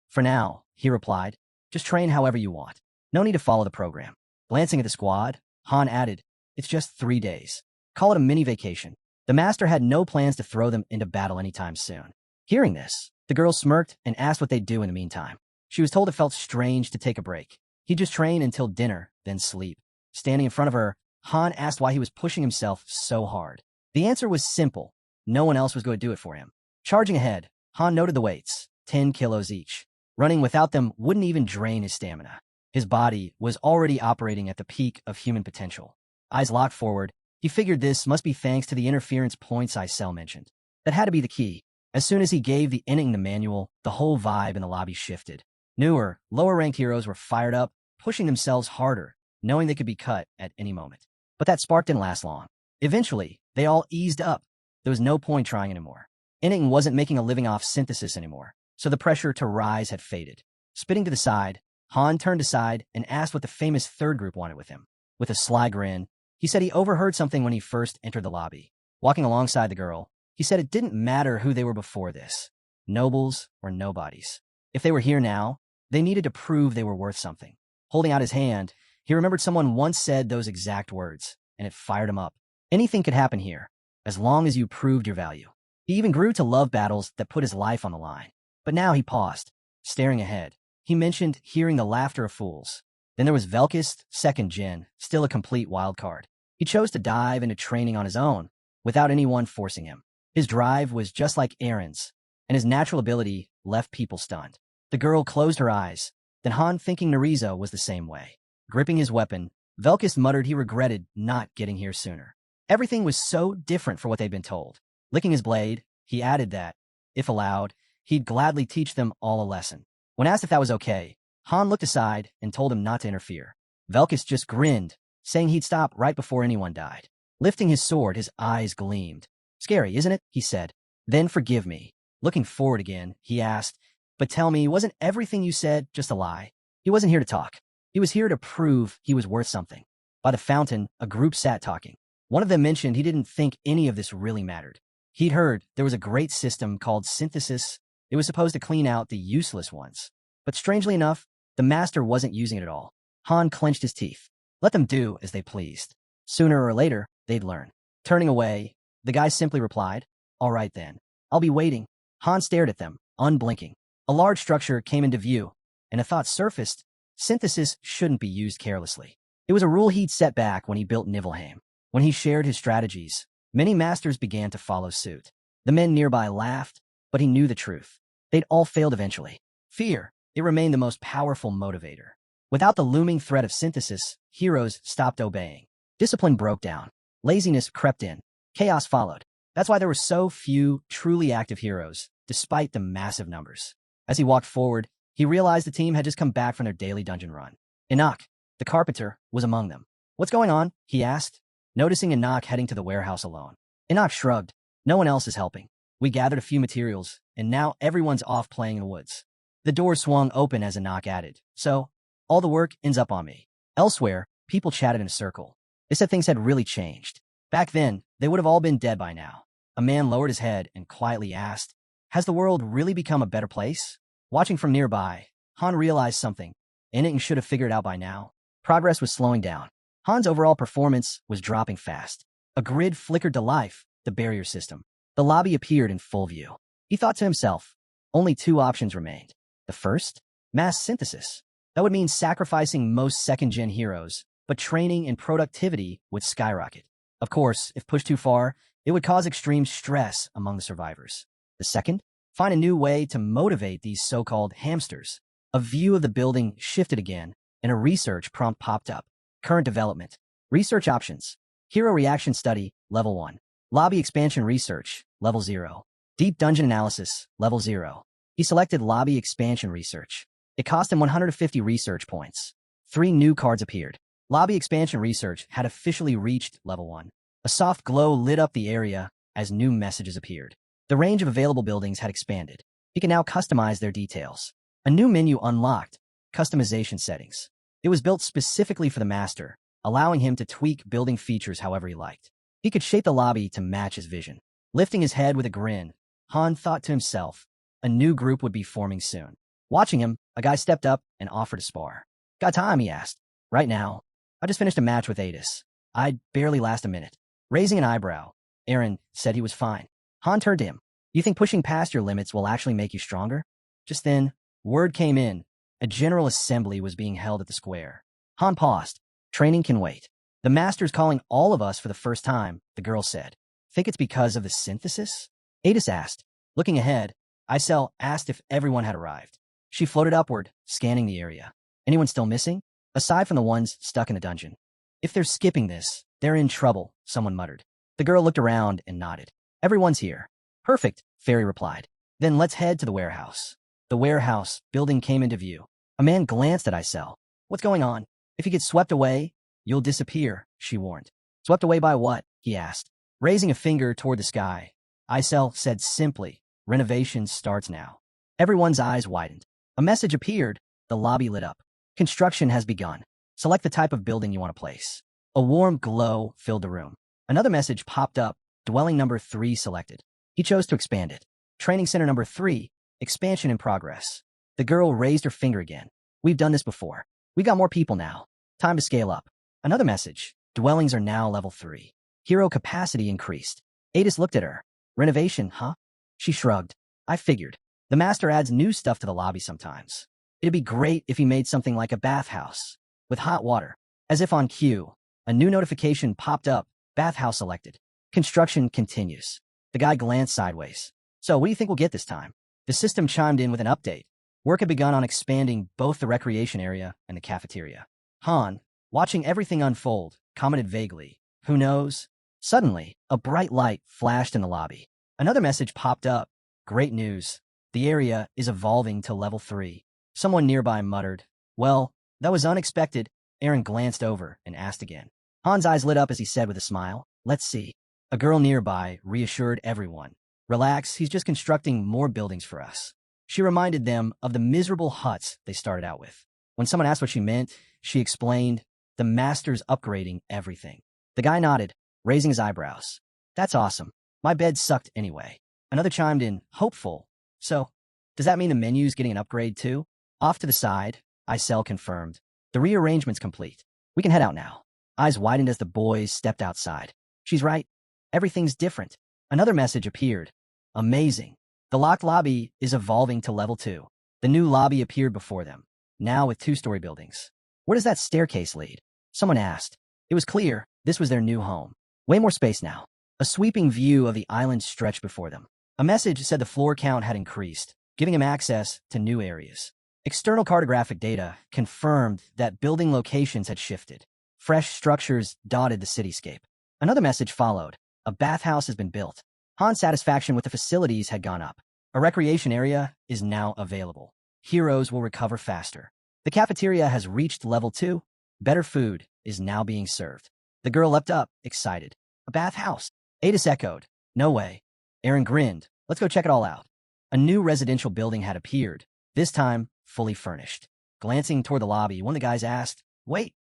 For now, he replied. Just train however you want. No need to follow the program. Glancing at the squad, Han added, it's just 3 days. Call it a mini vacation. The master had no plans to throw them into battle anytime soon. Hearing this, the girl smirked and asked what they'd do in the meantime. She was told it felt strange to take a break. He'd just train until dinner, then sleep. Standing in front of her, Han asked why he was pushing himself so hard. The answer was simple. No one else was going to do it for him. Charging ahead, Han noted the weights, 10 kilos each. Running without them wouldn't even drain his stamina. His body was already operating at the peak of human potential. Eyes locked forward, he figured this must be thanks to the interference points Isel mentioned. That had to be the key. As soon as he gave the ending the manual, the whole vibe in the lobby shifted. Newer, lower-ranked heroes were fired up, pushing themselves harder, knowing they could be cut at any moment. But that spark didn't last long. Eventually, they all eased up. There was no point trying anymore. Enning wasn't making a living off synthesis anymore, so the pressure to rise had faded. Spitting to the side, Han turned aside and asked what the famous third group wanted with him. With a sly grin, he said he overheard something when he first entered the lobby. Walking alongside the girl, he said it didn't matter who they were before this, nobles or nobodies. If they were here now, they needed to prove they were worth something. Holding out his hand, he remembered someone once said those exact words, and it fired him up. Anything could happen here, as long as you proved your value. He even grew to love battles that put his life on the line. But now he paused, staring ahead. He mentioned hearing the laughter of fools. Then there was Velkist, second gen, still a complete wild card. He chose to dive into training on his own, without anyone forcing him. His drive was just like Aaron's, and his natural ability left people stunned. The girl closed her eyes, then Han, thinking Narizo was the same way. Gripping his weapon, Velkist muttered he regretted not getting here sooner. Everything was so different for what they'd been told. Licking his blade, he added that, if allowed, he'd gladly teach them all a lesson. When asked if that was okay, Han looked aside and told him not to interfere. Velkist just grinned, saying he'd stop right before anyone died. Lifting his sword, his eyes gleamed. Scary, isn't it? He said. Then forgive me. Looking forward again, he asked, but tell me, wasn't everything you said just a lie? He wasn't here to talk. He was here to prove he was worth something. By the fountain, a group sat talking. One of them mentioned he didn't think any of this really mattered. He'd heard there was a great system called synthesis. It was supposed to clean out the useless ones. But strangely enough, the master wasn't using it at all. Han clenched his teeth. Let them do as they pleased. Sooner or later, they'd learn. Turning away, the guy simply replied, all right then. I'll be waiting. Han stared at them, unblinking. A large structure came into view, and a thought surfaced. Synthesis shouldn't be used carelessly. It was a rule he'd set back when he built Nibelheim. When he shared his strategies, many masters began to follow suit. The men nearby laughed, but he knew the truth. They'd all failed eventually. Fear, it remained the most powerful motivator. Without the looming threat of synthesis, heroes stopped obeying. Discipline broke down. Laziness crept in. Chaos followed. That's why there were so few truly active heroes, despite the massive numbers. As he walked forward, he realized the team had just come back from their daily dungeon run. Enoch, the carpenter, was among them. What's going on? He asked, noticing Enoch heading to the warehouse alone. Enoch shrugged. No one else is helping. We gathered a few materials, and now everyone's off playing in the woods. The door swung open as Enoch added. So, all the work ends up on me. Elsewhere, people chatted in a circle. They said things had really changed. Back then, they would have all been dead by now. A man lowered his head and quietly asked, has the world really become a better place? Watching from nearby, Han realized something. Enning should have figured out by now. Progress was slowing down. Han's overall performance was dropping fast. A grid flickered to life, the barrier system. The lobby appeared in full view. He thought to himself, only 2 options remained. The first, mass synthesis. That would mean sacrificing most second-gen heroes, but training and productivity would skyrocket. Of course, if pushed too far, it would cause extreme stress among the survivors. The second, find a new way to motivate these so-called hamsters. A view of the building shifted again, and a research prompt popped up. Current development. Research options. Hero reaction study, level 1. Lobby expansion research, level 0. Deep dungeon analysis, level 0. He selected lobby expansion research. It cost him 150 research points. 3 new cards appeared. Lobby expansion research had officially reached level 1. A soft glow lit up the area as new messages appeared. The range of available buildings had expanded. He can now customize their details. A new menu unlocked, customization settings. It was built specifically for the master, allowing him to tweak building features however he liked. He could shape the lobby to match his vision. Lifting his head with a grin, Han thought to himself, a new group would be forming soon. Watching him, a guy stepped up and offered to spar. Got time, he asked. Right now. I just finished a match with Adis. I'd barely last a minute. Raising an eyebrow, Aaron said he was fine. Han turned to him. You think pushing past your limits will actually make you stronger? Just then, word came in. A general assembly was being held at the square. Han paused. Training can wait. The master's calling all of us for the first time, the girl said. Think it's because of the synthesis? Adis asked. Looking ahead, Isel asked if everyone had arrived. She floated upward, scanning the area. Anyone still missing? Aside from the ones stuck in the dungeon. If they're skipping this, they're in trouble, someone muttered. The girl looked around and nodded. Everyone's here. Perfect, Fairy replied. Then let's head to the warehouse. The warehouse building came into view. A man glanced at Isel. What's going on? If you get swept away, you'll disappear, she warned. Swept away by what? He asked. Raising a finger toward the sky, Isel said simply, renovation starts now. Everyone's eyes widened. A message appeared. The lobby lit up. Construction has begun. Select the type of building you want to place. A warm glow filled the room. Another message popped up. Dwelling number 3 selected. He chose to expand it. Training center number 3, expansion in progress. The girl raised her finger again. We've done this before. We got more people now. Time to scale up. Another message. Dwellings are now level 3. Hero capacity increased. Adis looked at her. Renovation, huh? She shrugged. I figured. The master adds new stuff to the lobby sometimes. It'd be great if he made something like a bathhouse. With hot water. As if on cue, a new notification popped up. Bathhouse selected. Construction continues. The guy glanced sideways. So what do you think we'll get this time? The system chimed in with an update. Work had begun on expanding both the recreation area and the cafeteria. Han, watching everything unfold, commented vaguely. Who knows? Suddenly, a bright light flashed in the lobby. Another message popped up. Great news. The area is evolving to level 3. Someone nearby muttered. Well, that was unexpected. Aaron glanced over and asked again. Han's eyes lit up as he said with a smile, let's see. A girl nearby reassured everyone. Relax, he's just constructing more buildings for us. She reminded them of the miserable huts they started out with. When someone asked what she meant, she explained, the master's upgrading everything. The guy nodded, raising his eyebrows. That's awesome. My bed sucked anyway. Another chimed in, hopeful. So, does that mean the menu's getting an upgrade too? Off to the side, Isel confirmed. The rearrangement's complete. We can head out now. Eyes widened as the boys stepped outside. She's right. Everything's different. Another message appeared. Amazing. The locked lobby is evolving to level 2. The new lobby appeared before them, now with 2-story buildings. Where does that staircase lead? Someone asked. It was clear this was their new home. Way more space now. A sweeping view of the island stretched before them. A message said the floor count had increased, giving him access to new areas. External cartographic data confirmed that building locations had shifted. Fresh structures dotted the cityscape. Another message followed. A bathhouse has been built. Han's satisfaction with the facilities had gone up. A recreation area is now available. Heroes will recover faster. The cafeteria has reached level 2. Better food is now being served. The girl leapt up, excited. A bathhouse. Adis echoed. No way. Aaron grinned. Let's go check it all out. A new residential building had appeared, this time fully furnished. Glancing toward the lobby, one of the guys asked, wait,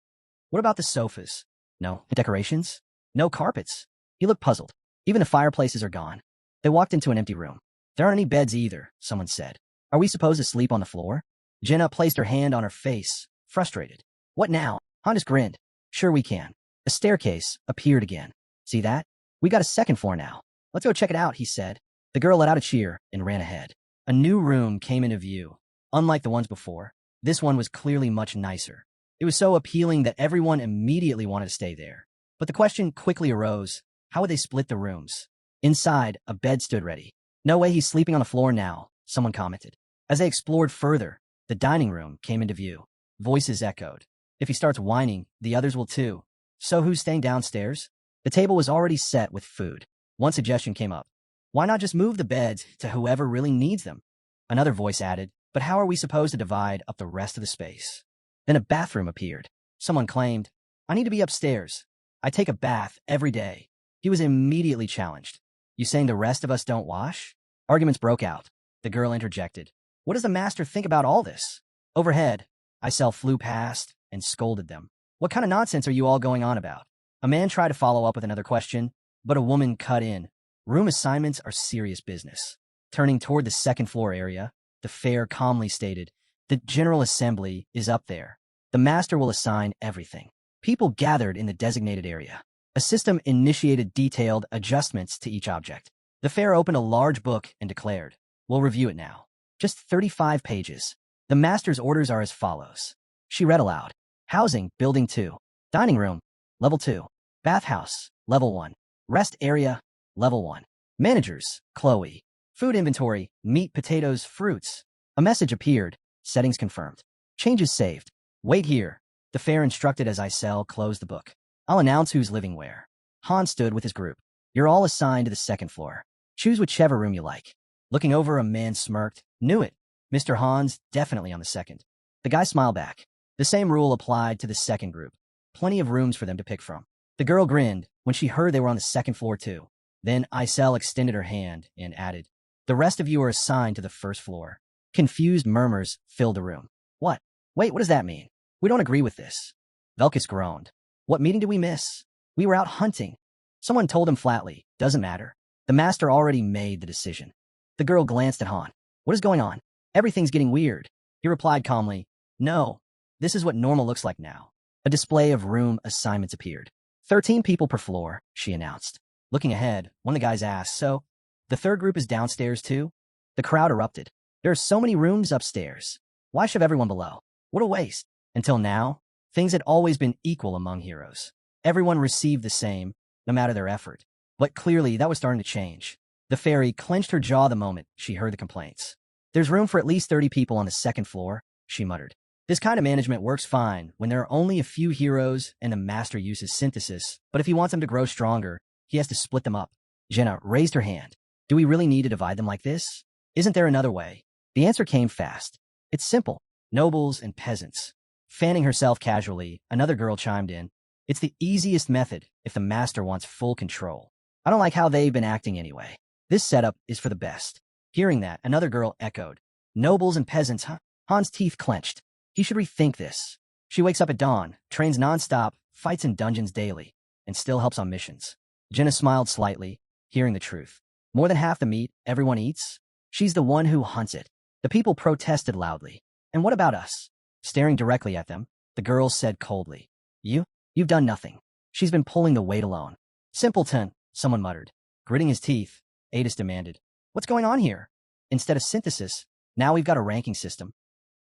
what about the sofas? No decorations? No carpets? He looked puzzled. Even the fireplaces are gone. They walked into an empty room. There aren't any beds either, someone said. Are we supposed to sleep on the floor? Jenna placed her hand on her face, frustrated. What now? Han just grinned. Sure we can. A staircase appeared again. See that? We got a second floor now. Let's go check it out, he said. The girl let out a cheer and ran ahead. A new room came into view. Unlike the ones before, this one was clearly much nicer. It was so appealing that everyone immediately wanted to stay there. But the question quickly arose, how would they split the rooms? Inside, a bed stood ready. No way he's sleeping on the floor now, someone commented. As they explored further, the dining room came into view. Voices echoed. If he starts whining, the others will too. So who's staying downstairs? The table was already set with food. One suggestion came up. Why not just move the beds to whoever really needs them? Another voice added, but how are we supposed to divide up the rest of the space? Then a bathroom appeared. Someone claimed, I need to be upstairs. I take a bath every day. He was immediately challenged. You saying the rest of us don't wash? Arguments broke out. The girl interjected. What does the master think about all this? Overhead, Isel flew past and scolded them. What kind of nonsense are you all going on about? A man tried to follow up with another question, but a woman cut in. Room assignments are serious business. Turning toward the second floor area, the fair calmly stated, the General Assembly is up there. The master will assign everything. People gathered in the designated area. A system initiated detailed adjustments to each object. The fair opened a large book and declared, we'll review it now. Just 35 pages. The master's orders are as follows. She read aloud. Housing, Building 2. Dining room, Level 2. Bathhouse, Level 1. Rest area, Level 1. Managers, Chloe. Food inventory, meat, potatoes, fruits. A message appeared. Settings confirmed. Changes saved. Wait here. The fair instructed as Isel closed the book. I'll announce who's living where. Han stood with his group. You're all assigned to the second floor. Choose whichever room you like. Looking over, a man smirked. Knew it. Mr. Han's definitely on the second. The guy smiled back. The same rule applied to the second group. Plenty of rooms for them to pick from. The girl grinned when she heard they were on the second floor too. Then Isel extended her hand and added, the rest of you are assigned to the first floor. Confused murmurs filled the room. What? Wait, what does that mean? We don't agree with this. Velkus groaned. What meeting did we miss? We were out hunting. Someone told him flatly, doesn't matter. The master already made the decision. The girl glanced at Han. What is going on? Everything's getting weird. He replied calmly, no, this is what normal looks like now. A display of room assignments appeared. 13 people per floor, she announced. Looking ahead, one of the guys asked, so, the third group is downstairs too? The crowd erupted. There are so many rooms upstairs. Why shove everyone below? What a waste. Until now, things had always been equal among heroes. Everyone received the same, no matter their effort. But clearly, that was starting to change. The fairy clenched her jaw the moment she heard the complaints. There's room for at least 30 people on the second floor, she muttered. This kind of management works fine when there are only a few heroes and the master uses synthesis, but if he wants them to grow stronger, he has to split them up. Jenna raised her hand. Do we really need to divide them like this? Isn't there another way? The answer came fast. It's simple. Nobles and peasants. Fanning herself casually, another girl chimed in. It's the easiest method if the master wants full control. I don't like how they've been acting anyway. This setup is for the best. Hearing that, another girl echoed. Nobles and peasants, huh? Han's teeth clenched. He should rethink this. She wakes up at dawn, trains nonstop, fights in dungeons daily, and still helps on missions. Jenna smiled slightly, hearing the truth. More than half the meat everyone eats? She's the one who hunts it. The people protested loudly. And what about us? Staring directly at them, the girl said coldly. You've done nothing. She's been pulling the weight alone. Simpleton, someone muttered. Gritting his teeth, Adis demanded. What's going on here? Instead of synthesis, now we've got a ranking system.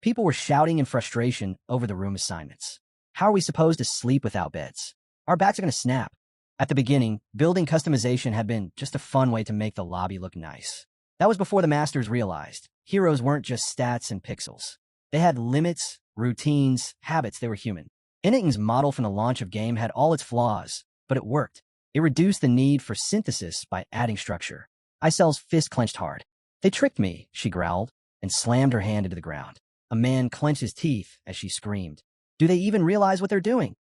People were shouting in frustration over the room assignments. How are we supposed to sleep without beds? Our backs are going to snap. At the beginning, building customization had been just a fun way to make the lobby look nice. That was before the masters realized heroes weren't just stats and pixels. They had limits, routines, habits. They were human. Inning's model from the launch of game had all its flaws, but it worked. It reduced the need for synthesis by adding structure. Isel's fist clenched hard. They tricked me, she growled, and slammed her hand into the ground. A man clenched his teeth as she screamed. Do they even realize what they're doing?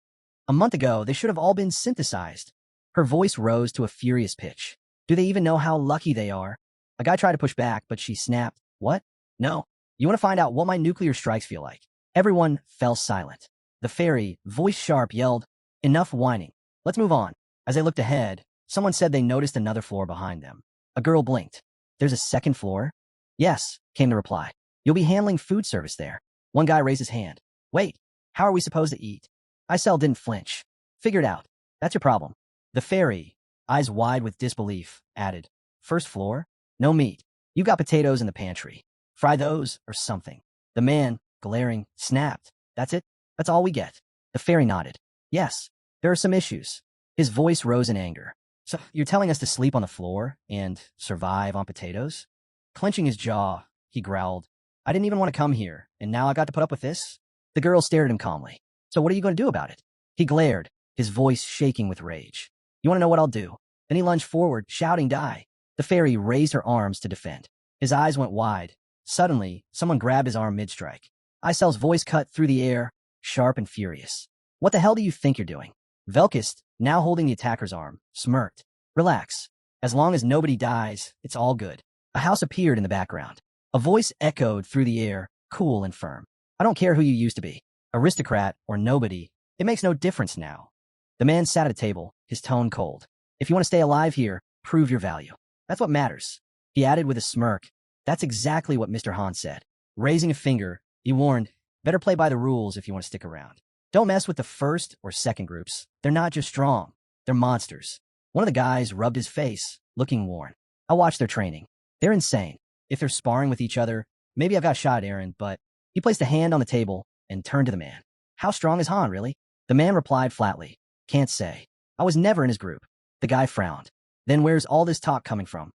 A month ago, they should have all been synthesized. Her voice rose to a furious pitch. Do they even know how lucky they are? A guy tried to push back, but she snapped. What? No. You want to find out what my nuclear strikes feel like? Everyone fell silent. The fairy, voice sharp, yelled, enough whining. Let's move on. As they looked ahead, someone said they noticed another floor behind them. A girl blinked. There's a second floor? Yes, came the reply. You'll be handling food service there. One guy raised his hand. Wait, how are we supposed to eat? Isel didn't flinch. Figure it out. That's your problem. The fairy, eyes wide with disbelief, added, first floor? No meat. You've got potatoes in the pantry. Fry those or something. The man, glaring, snapped. That's it? That's all we get. The fairy nodded. Yes, there are some issues. His voice rose in anger. So you're telling us to sleep on the floor and survive on potatoes? Clenching his jaw, he growled. I didn't even want to come here, and now I got to put up with this? The girl stared at him calmly. So what are you going to do about it? He glared, his voice shaking with rage. You want to know what I'll do? Then he lunged forward, shouting, die. The fairy raised her arms to defend. His eyes went wide. Suddenly, someone grabbed his arm mid-strike. Isel's voice cut through the air, sharp and furious. What the hell do you think you're doing? Velkist, now holding the attacker's arm, smirked. Relax. As long as nobody dies, it's all good. A house appeared in the background. A voice echoed through the air, cool and firm. I don't care who you used to be, aristocrat or nobody. It makes no difference now. The man sat at a table, his tone cold. If you want to stay alive here, prove your value. That's what matters. He added with a smirk. That's exactly what Mr. Han said. Raising a finger, he warned, better play by the rules if you want to stick around. Don't mess with the first or second groups. They're not just strong. They're monsters. One of the guys rubbed his face, looking worn. I watched their training. They're insane. If they're sparring with each other, maybe I've got shot, Aaron, but he placed a hand on the table and turned to the man. How strong is Han, really? The man replied flatly. Can't say. I was never in his group. The guy frowned. Then where's all this talk coming from?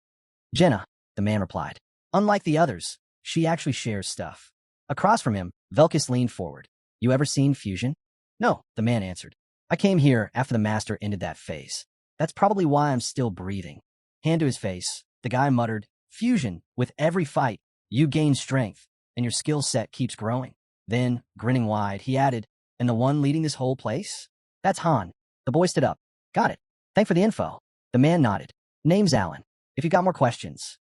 Jenna, the man replied. Unlike the others, she actually shares stuff. Across from him, Velkis leaned forward. You ever seen fusion? No, the man answered. I came here after the master ended that phase. That's probably why I'm still breathing. Hand to his face, the guy muttered, Fusion, with every fight, you gain strength, and your skill set keeps growing. Then, grinning wide, he added, and the one leading this whole place? That's Han. The boy stood up. Got it. Thanks for the info. The man nodded. Name's Alan. If you got more questions.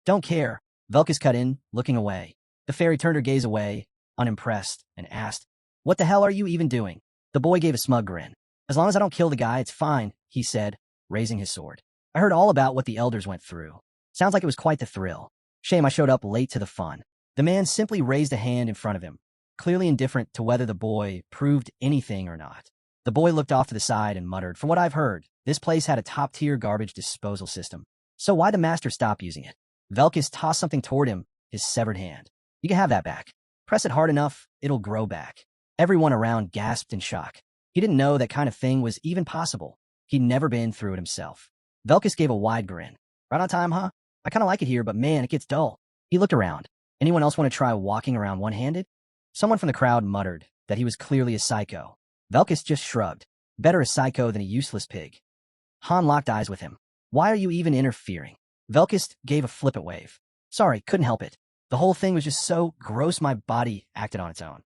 Don't care. Velkis cut in, looking away. The fairy turned her gaze away, unimpressed, and asked, What the hell are you even doing? The boy gave a smug grin. As long as I don't kill the guy, it's fine, he said, raising his sword. I heard all about what the elders went through. Sounds like it was quite the thrill. Shame I showed up late to the fun. The man simply raised a hand in front of him, clearly indifferent to whether the boy proved anything or not. The boy looked off to the side and muttered, From what I've heard, this place had a top-tier garbage disposal system. So why'd the master stop using it? Velkis tossed something toward him, his severed hand. You can have that back. Press it hard enough, it'll grow back. Everyone around gasped in shock. He didn't know that kind of thing was even possible. He'd never been through it himself. Velkis gave a wide grin. Right on time, huh? I kind of like it here, but man, it gets dull. He looked around. Anyone else want to try walking around one-handed? Someone from the crowd muttered that he was clearly a psycho. Velkis just shrugged. Better a psycho than a useless pig. Han locked eyes with him. Why are you even interfering? Velkis gave a flippant wave. Sorry, couldn't help it. The whole thing was just so gross my body acted on its own.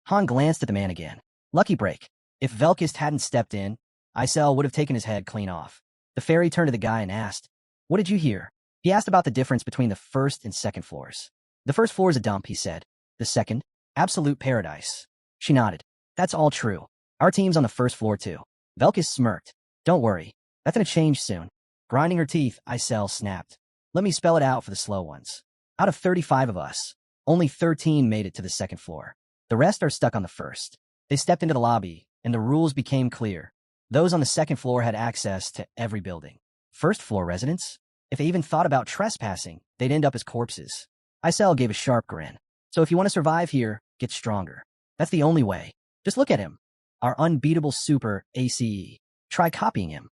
Han glanced at the man again. Lucky break. If Velkis hadn't stepped in, Isel would have taken his head clean off. The fairy turned to the guy and asked, What did you hear? He asked about the difference between the first and second floors. The first floor is a dump, he said. The second? Absolute paradise. She nodded. That's all true. Our team's on the first floor too. Velkis smirked. Don't worry. That's gonna change soon. Grinding her teeth, Isel snapped. Let me spell it out for the slow ones. Out of 35 of us, only 13 made it to the second floor. The rest are stuck on the first. They stepped into the lobby, and the rules became clear. Those on the second floor had access to every building. First floor residents? If they even thought about trespassing, they'd end up as corpses. Isel gave a sharp grin. So if you want to survive here, get stronger. That's the only way. Just look at him. Our unbeatable super ACE. Try copying him.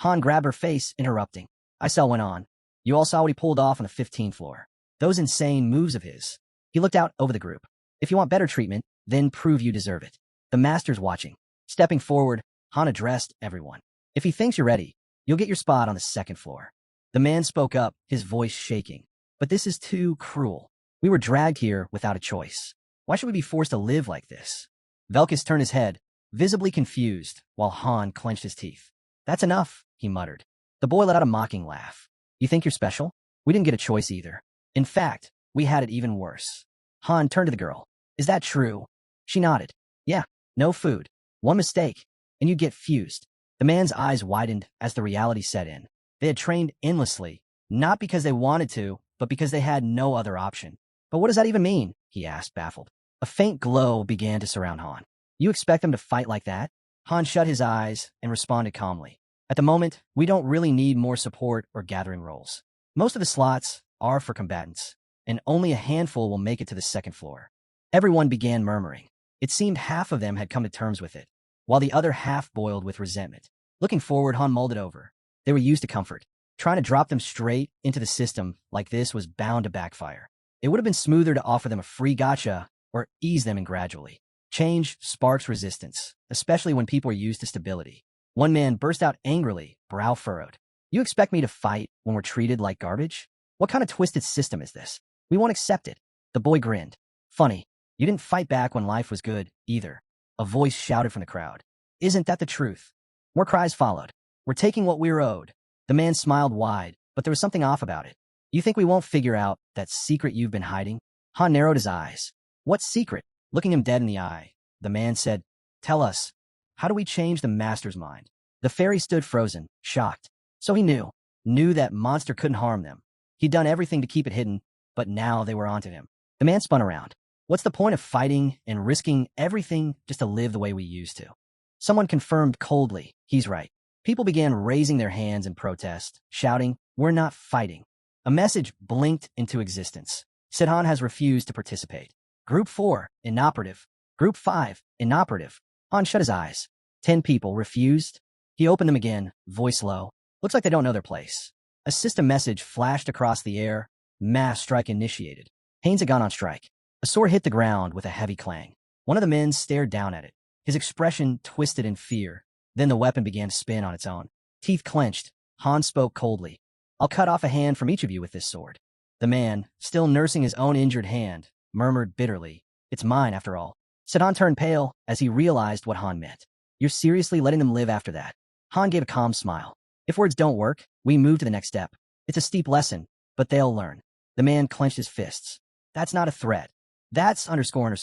Han grabbed her face, interrupting. Isel went on. You all saw what he pulled off on the 15th floor. Those insane moves of his. He looked out over the group. If you want better treatment, then prove you deserve it. The master's watching. Stepping forward, Han addressed everyone. If he thinks you're ready, you'll get your spot on the second floor. The man spoke up, his voice shaking. But this is too cruel. We were dragged here without a choice. Why should we be forced to live like this? Velkis turned his head, visibly confused, while Han clenched his teeth. That's enough, he muttered. The boy let out a mocking laugh. You think you're special? We didn't get a choice either. In fact, we had it even worse. Han turned to the girl. Is that true? She nodded. Yeah, no food. One mistake, and you get fused. The man's eyes widened as the reality set in. They had trained endlessly, not because they wanted to, but because they had no other option. But what does that even mean? He asked, baffled. A faint glow began to surround Han. You expect them to fight like that? Han shut his eyes and responded calmly. At the moment, we don't really need more support or gathering roles. Most of the slots are for combatants, and only a handful will make it to the second floor. Everyone began murmuring. It seemed half of them had come to terms with it, while the other half boiled with resentment. Looking forward, Han mulled it over. They were used to comfort. Trying to drop them straight into the system like this was bound to backfire. It would have been smoother to offer them a free gacha or ease them in gradually. Change sparks resistance, especially when people are used to stability. One man burst out angrily, brow furrowed. You expect me to fight when we're treated like garbage? What kind of twisted system is this? We won't accept it. The boy grinned. Funny, you didn't fight back when life was good, either. A voice shouted from the crowd. Isn't that the truth? More cries followed. We're taking what we're owed. The man smiled wide, but there was something off about it. You think we won't figure out that secret you've been hiding? Han narrowed his eyes. What secret? Looking him dead in the eye, the man said, tell us, how do we change the master's mind? The fairy stood frozen, shocked. So he knew that monster couldn't harm them. He'd done everything to keep it hidden, but now they were onto him. The man spun around. What's the point of fighting and risking everything just to live the way we used to? Someone confirmed coldly, he's right. People began raising their hands in protest, shouting, we're not fighting. A message blinked into existence. Han has refused to participate. Group 4, inoperative. Group 5, inoperative. Han shut his eyes. 10 people refused. He opened them again, voice low. Looks like they don't know their place. A system message flashed across the air. Mass strike initiated. Haynes had gone on strike. A sword hit the ground with a heavy clang. One of the men stared down at it. His expression twisted in fear. Then the weapon began to spin on its own. Teeth clenched. Han spoke coldly. I'll cut off a hand from each of you with this sword. The man, still nursing his own injured hand, murmured bitterly. It's mine, after all. Han turned pale as he realized what Han meant. You're seriously letting them live after that? Han gave a calm smile. If words don't work, we move to the next step. It's a steep lesson, but they'll learn. The man clenched his fists. That's not a threat. That's underscore.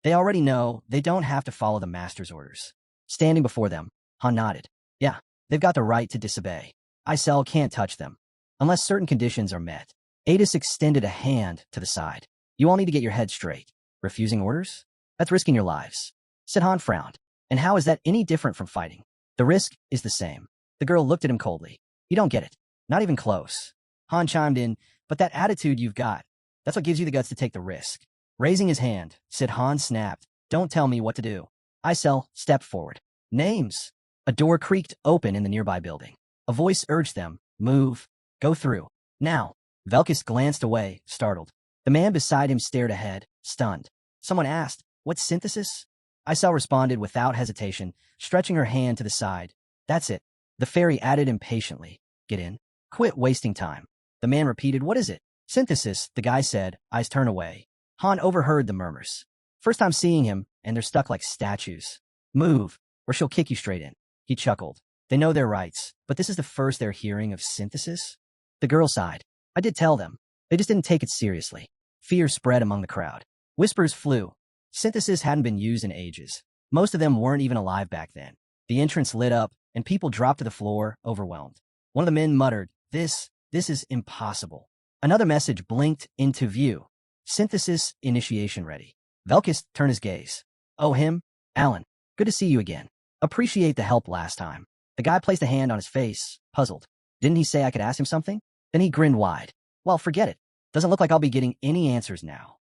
They already know they don't have to follow the master's orders. Standing before them, Han nodded. Yeah, they've got the right to disobey. Isel can't touch them, unless certain conditions are met. Adis extended a hand to the side. You all need to get your heads straight. Refusing orders? That's risking your lives. Han frowned. And how is that any different from fighting? The risk is the same. The girl looked at him coldly. You don't get it. Not even close. Han chimed in, but that attitude you've got, that's what gives you the guts to take the risk. Raising his hand, Han snapped. Don't tell me what to do. Isel stepped forward. Names. A door creaked open in the nearby building. A voice urged them, move, go through. Now. Velkis glanced away, startled. The man beside him stared ahead, stunned. Someone asked, what synthesis? Isel responded without hesitation, stretching her hand to the side. That's it. The fairy added impatiently. Get in. Quit wasting time. The man repeated, what is it? Synthesis, the guy said, eyes turned away. Han overheard the murmurs. First time seeing him, and they're stuck like statues. Move, or she'll kick you straight in. He chuckled. They know their rights, but this is the first they're hearing of synthesis? The girl sighed. I did tell them. They just didn't take it seriously. Fear spread among the crowd. Whispers flew. Synthesis hadn't been used in ages. Most of them weren't even alive back then. The entrance lit up, and people dropped to the floor, overwhelmed. One of the men muttered, This is impossible. Another message blinked into view. Synthesis initiation ready. Velkis turned his gaze. Oh, him? Alan. Good to see you again. Appreciate the help last time. The guy placed a hand on his face, puzzled. Didn't he say I could ask him something? Then he grinned wide. Well, forget it. Doesn't look like I'll be getting any answers now.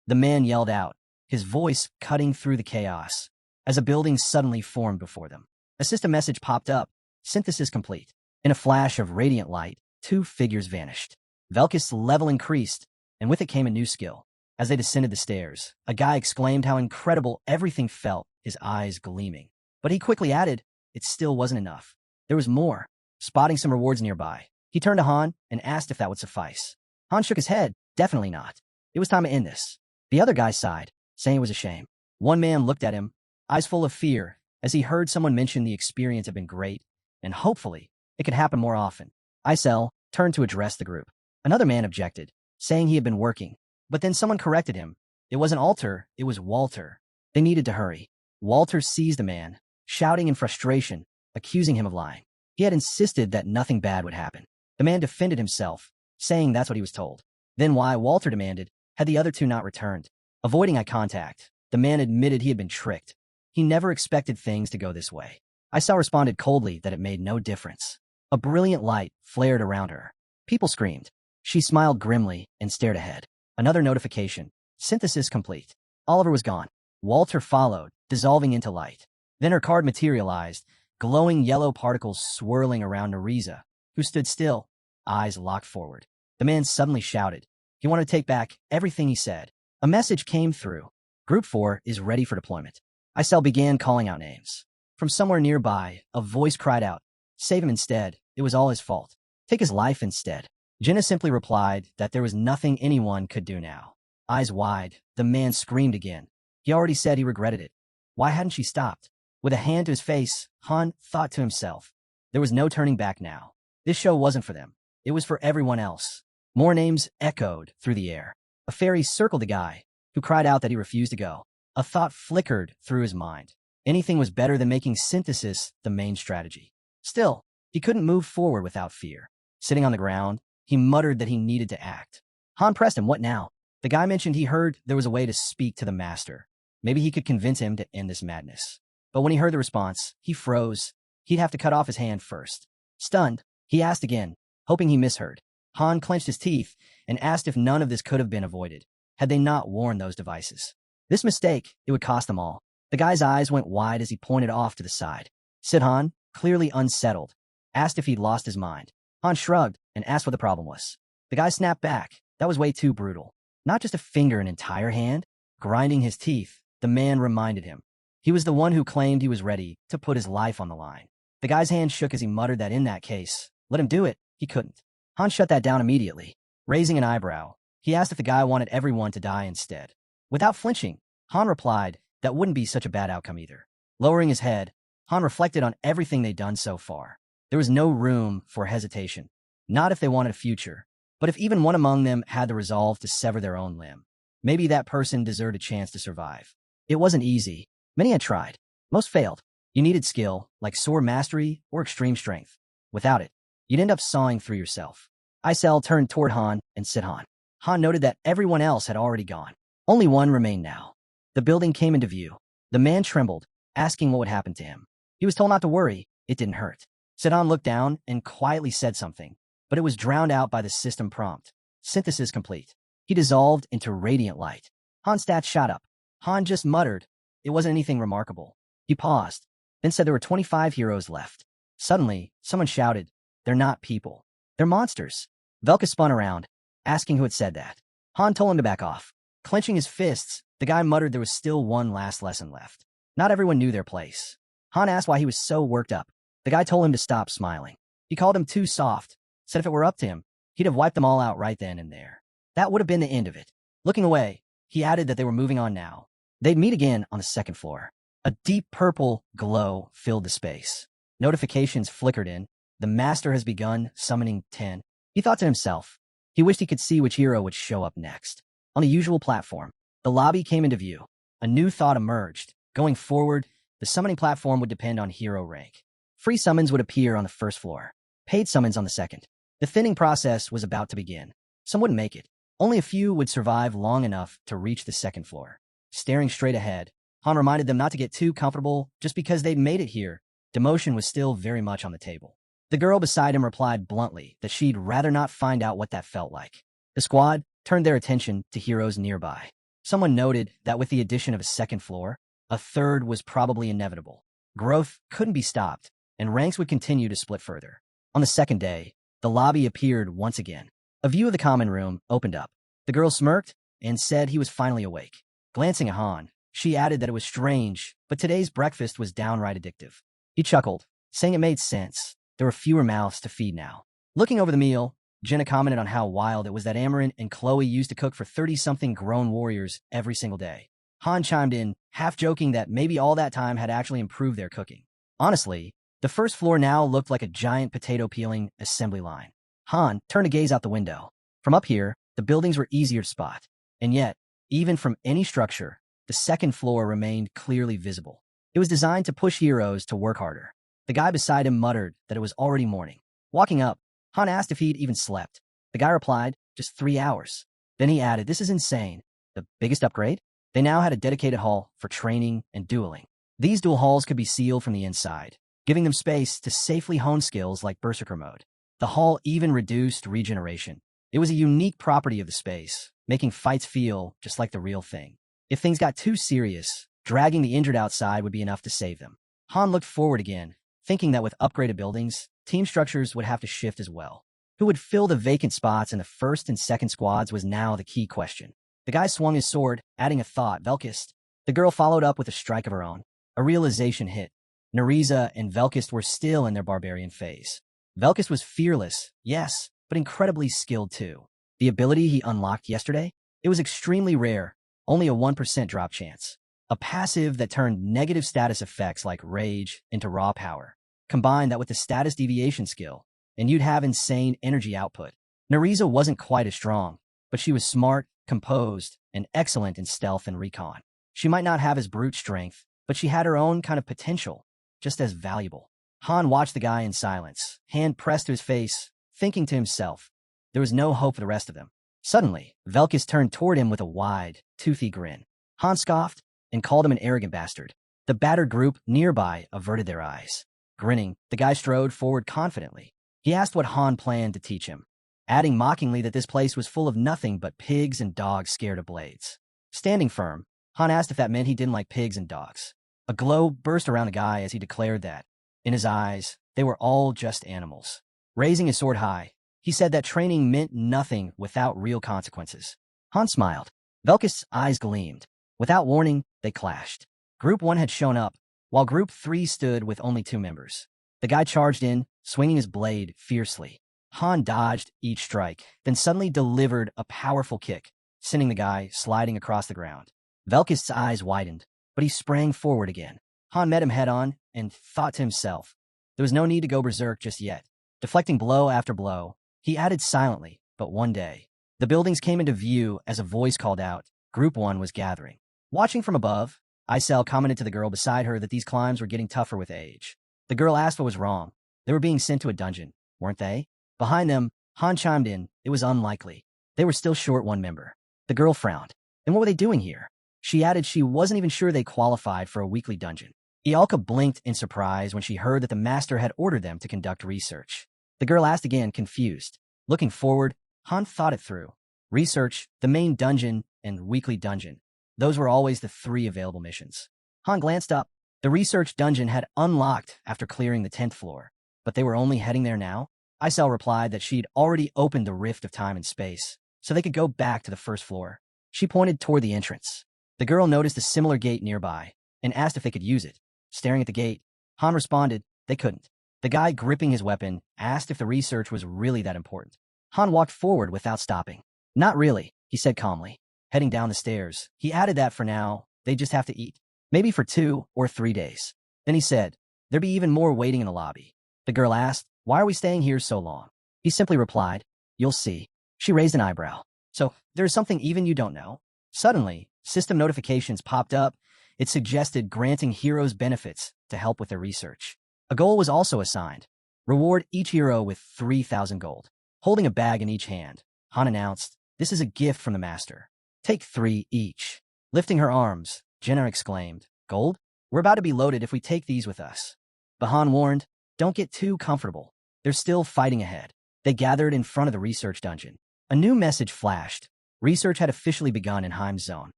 The man yelled out, his voice cutting through the chaos, as a building suddenly formed before them. A system message popped up. Synthesis complete. In a flash of radiant light, 2 figures vanished. Velkis' level increased, and with it came a new skill. As they descended the stairs, a guy exclaimed how incredible everything felt, his eyes gleaming. But he quickly added, it still wasn't enough. There was more. Spotting some rewards nearby, he turned to Han and asked if that would suffice. Han shook his head. Definitely not. It was time to end this. The other guy sighed, saying it was a shame. One man looked at him, eyes full of fear, as he heard someone mention the experience had been great, and hopefully it could happen more often. Isel turned to address the group. Another man objected, saying he had been working. But then someone corrected him. It wasn't Alter, it was Walter. They needed to hurry. Walter seized the man, shouting in frustration, accusing him of lying. He had insisted that nothing bad would happen. The man defended himself, saying that's what he was told. Then why, Walter demanded, had the other 2 not returned? Avoiding eye contact, the man admitted he had been tricked. He never expected things to go this way. Isel responded coldly that it made no difference. A brilliant light flared around her. People screamed. She smiled grimly and stared ahead. Another notification. Synthesis complete. Oliver was gone. Walter followed, dissolving into light. Then her card materialized, glowing yellow particles swirling around Nariza, who stood still, eyes locked forward. The man suddenly shouted. He wanted to take back everything he said. A message came through. Group 4 is ready for deployment. Isel began calling out names. From somewhere nearby, a voice cried out, save him instead. It was all his fault. Take his life instead. Jenna simply replied that there was nothing anyone could do now. Eyes wide, the man screamed again. He already said he regretted it. Why hadn't she stopped? With a hand to his face, Han thought to himself. There was no turning back now. This show wasn't for them. It was for everyone else. More names echoed through the air. A fairy circled the guy, who cried out that he refused to go. A thought flickered through his mind. Anything was better than making synthesis the main strategy. Still, he couldn't move forward without fear. Sitting on the ground, he muttered that he needed to act. Han pressed him, "What now?" The guy mentioned he heard there was a way to speak to the master. Maybe he could convince him to end this madness. But when he heard the response, he froze. He'd have to cut off his hand first. Stunned, he asked again, hoping he misheard. Han clenched his teeth and asked if none of this could have been avoided, had they not worn those devices. This mistake, it would cost them all. The guy's eyes went wide as he pointed off to the side. Sid Han, clearly unsettled, asked if he'd lost his mind. Han shrugged and asked what the problem was. The guy snapped back. That was way too brutal. Not just a finger, an entire hand. Grinding his teeth, the man reminded him. He was the one who claimed he was ready to put his life on the line. The guy's hand shook as he muttered that in that case, let him do it. He couldn't. Han shut that down immediately. Raising an eyebrow, he asked if the guy wanted everyone to die instead. Without flinching, Han replied that wouldn't be such a bad outcome either. Lowering his head, Han reflected on everything they'd done so far. There was no room for hesitation. Not if they wanted a future, but if even one among them had the resolve to sever their own limb. Maybe that person deserved a chance to survive. It wasn't easy. Many had tried. Most failed. You needed skill, like sword mastery or extreme strength. Without it, you'd end up sawing through yourself. Isel turned toward Han and said Han. Han noted that everyone else had already gone. Only one remained now. The building came into view. The man trembled, asking what would happen to him. He was told not to worry. It didn't hurt. Sedan looked down and quietly said something, but it was drowned out by the system prompt. Synthesis complete. He dissolved into radiant light. Han's stats shot up. Han just muttered. It wasn't anything remarkable. He paused, then said there were 25 heroes left. Suddenly, someone shouted, "They're not people. They're monsters." Velka spun around, asking who had said that. Han told him to back off. Clenching his fists, the guy muttered there was still one last lesson left. Not everyone knew their place. Han asked why he was so worked up. The guy told him to stop smiling. He called him too soft, said if it were up to him, he'd have wiped them all out right then and there. That would have been the end of it. Looking away, he added that they were moving on now. They'd meet again on the second floor. A deep purple glow filled the space. Notifications flickered in. The master has begun summoning 10. He thought to himself. He wished he could see which hero would show up next. On the usual platform, the lobby came into view. A new thought emerged. Going forward, the summoning platform would depend on hero rank. Free summons would appear on the first floor. Paid summons on the second. The thinning process was about to begin. Some wouldn't make it. Only a few would survive long enough to reach the second floor. Staring straight ahead, Han reminded them not to get too comfortable just because they'd made it here. Demotion was still very much on the table. The girl beside him replied bluntly that she'd rather not find out what that felt like. The squad turned their attention to heroes nearby. Someone noted that with the addition of a second floor, a third was probably inevitable. Growth couldn't be stopped, and ranks would continue to split further. On the second day, the lobby appeared once again. A view of the common room opened up. The girl smirked and said he was finally awake. Glancing at Han, she added that it was strange, but today's breakfast was downright addictive. He chuckled, saying it made sense. There were fewer mouths to feed now. Looking over the meal, Jenna commented on how wild it was that Amarin and Chloe used to cook for 30-something grown warriors every single day. Han chimed in, half joking that maybe all that time had actually improved their cooking. Honestly, the first floor now looked like a giant potato peeling assembly line. Han turned to gaze out the window. From up here, the buildings were easier to spot. And yet, even from any structure, the second floor remained clearly visible. It was designed to push heroes to work harder. The guy beside him muttered that it was already morning. Walking up, Han asked if he'd even slept. The guy replied, just 3 hours. Then he added, this is insane. The biggest upgrade? They now had a dedicated hall for training and dueling. These duel halls could be sealed from the inside, giving them space to safely hone skills like Berserker mode. The hall even reduced regeneration. It was a unique property of the space, making fights feel just like the real thing. If things got too serious, dragging the injured outside would be enough to save them. Han looked forward again, thinking that with upgraded buildings, team structures would have to shift as well. Who would fill the vacant spots in the first and second squads was now the key question. The guy swung his sword, adding a thought, Velkist. The girl followed up with a strike of her own. A realization hit. Nariza and Velkist were still in their barbarian phase. Velkist was fearless, yes, but incredibly skilled too. The ability he unlocked yesterday? It was extremely rare, only a 1% drop chance. a passive that turned negative status effects like rage into raw power. Combine that with the status deviation skill, and you'd have insane energy output. Nariza wasn't quite as strong, but she was smart, composed, and excellent in stealth and recon. She might not have his brute strength, but she had her own kind of potential, just as valuable. Han watched the guy in silence, hand pressed to his face, thinking to himself, there was no hope for the rest of them. Suddenly, Velkus turned toward him with a wide, toothy grin. Han scoffed and called him an arrogant bastard. The battered group nearby averted their eyes. Grinning, the guy strode forward confidently. He asked what Han planned to teach him, adding mockingly that this place was full of nothing but pigs and dogs scared of blades. Standing firm, Han asked if that meant he didn't like pigs and dogs. A glow burst around the guy as he declared that, in his eyes, they were all just animals. Raising his sword high, he said that training meant nothing without real consequences. Han smiled. Velkus' eyes gleamed. Without warning, they clashed. Group 1 had shown up, while Group 3 stood with only 2 members. The guy charged in, swinging his blade fiercely. Han dodged each strike, then suddenly delivered a powerful kick, sending the guy sliding across the ground. Velkus' eyes widened, but he sprang forward again. Han met him head-on and thought to himself, there was no need to go berserk just yet. Deflecting blow after blow, he added silently, but one day, the buildings came into view as a voice called out, Group 1 was gathering. Watching from above, Isel commented to the girl beside her that these climbs were getting tougher with age. The girl asked what was wrong. They were being sent to a dungeon, weren't they? Behind them, Han chimed in, it was unlikely. They were still short one member. The girl frowned. Then what were they doing here? She added she wasn't even sure they qualified for a weekly dungeon. Ialka blinked in surprise when she heard that the master had ordered them to conduct research. The girl asked again, confused. Looking forward, Han thought it through. Research, the main dungeon, and weekly dungeon. Those were always the 3 available missions. Han glanced up. The research dungeon had unlocked after clearing the 10th floor, but they were only heading there now. Isel replied that she'd already opened the rift of time and space, so they could go back to the 1st floor. She pointed toward the entrance. The girl noticed a similar gate nearby and asked if they could use it. Staring at the gate, Han responded they couldn't. The guy gripping his weapon asked if the research was really that important. Han walked forward without stopping. Not really, he said calmly. Heading down the stairs, he added that for now, they just have to eat. Maybe for 2 or 3 days. Then he said, there'd be even more waiting in the lobby. The girl asked, why are we staying here so long? He simply replied, you'll see. She raised an eyebrow. So, there's something even you don't know? Suddenly, system notifications popped up. It suggested granting heroes benefits to help with their research. A goal was also assigned. Reward each hero with 3,000 gold. Holding a bag in each hand, Han announced, this is a gift from the master. Take 3 each. Lifting her arms, Jenna exclaimed, gold? We're about to be loaded if we take these with us. But Han warned, don't get too comfortable. There's still fighting ahead. They gathered in front of the research dungeon. A new message flashed. Research had officially begun in Heim's zone.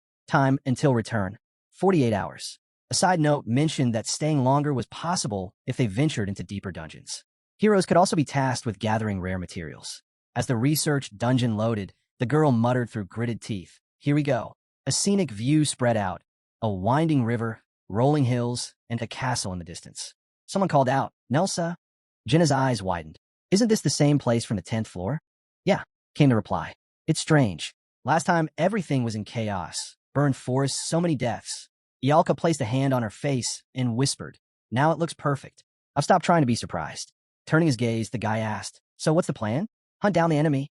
Time until return, 48 hours. A side note mentioned that staying longer was possible if they ventured into deeper dungeons. Heroes could also be tasked with gathering rare materials. As the research dungeon loaded, the girl muttered through gritted teeth, here we go. A scenic view spread out. A winding river, rolling hills, and a castle in the distance. Someone called out, Nelsa? Jenna's eyes widened. Isn't this the same place from the 10th floor? Yeah, came the reply. It's strange. Last time, everything was in chaos. Burned forests, so many deaths. Ialka placed a hand on her face and whispered, now it looks perfect. I've stopped trying to be surprised. Turning his gaze, the guy asked, so what's the plan? Hunt down the enemy?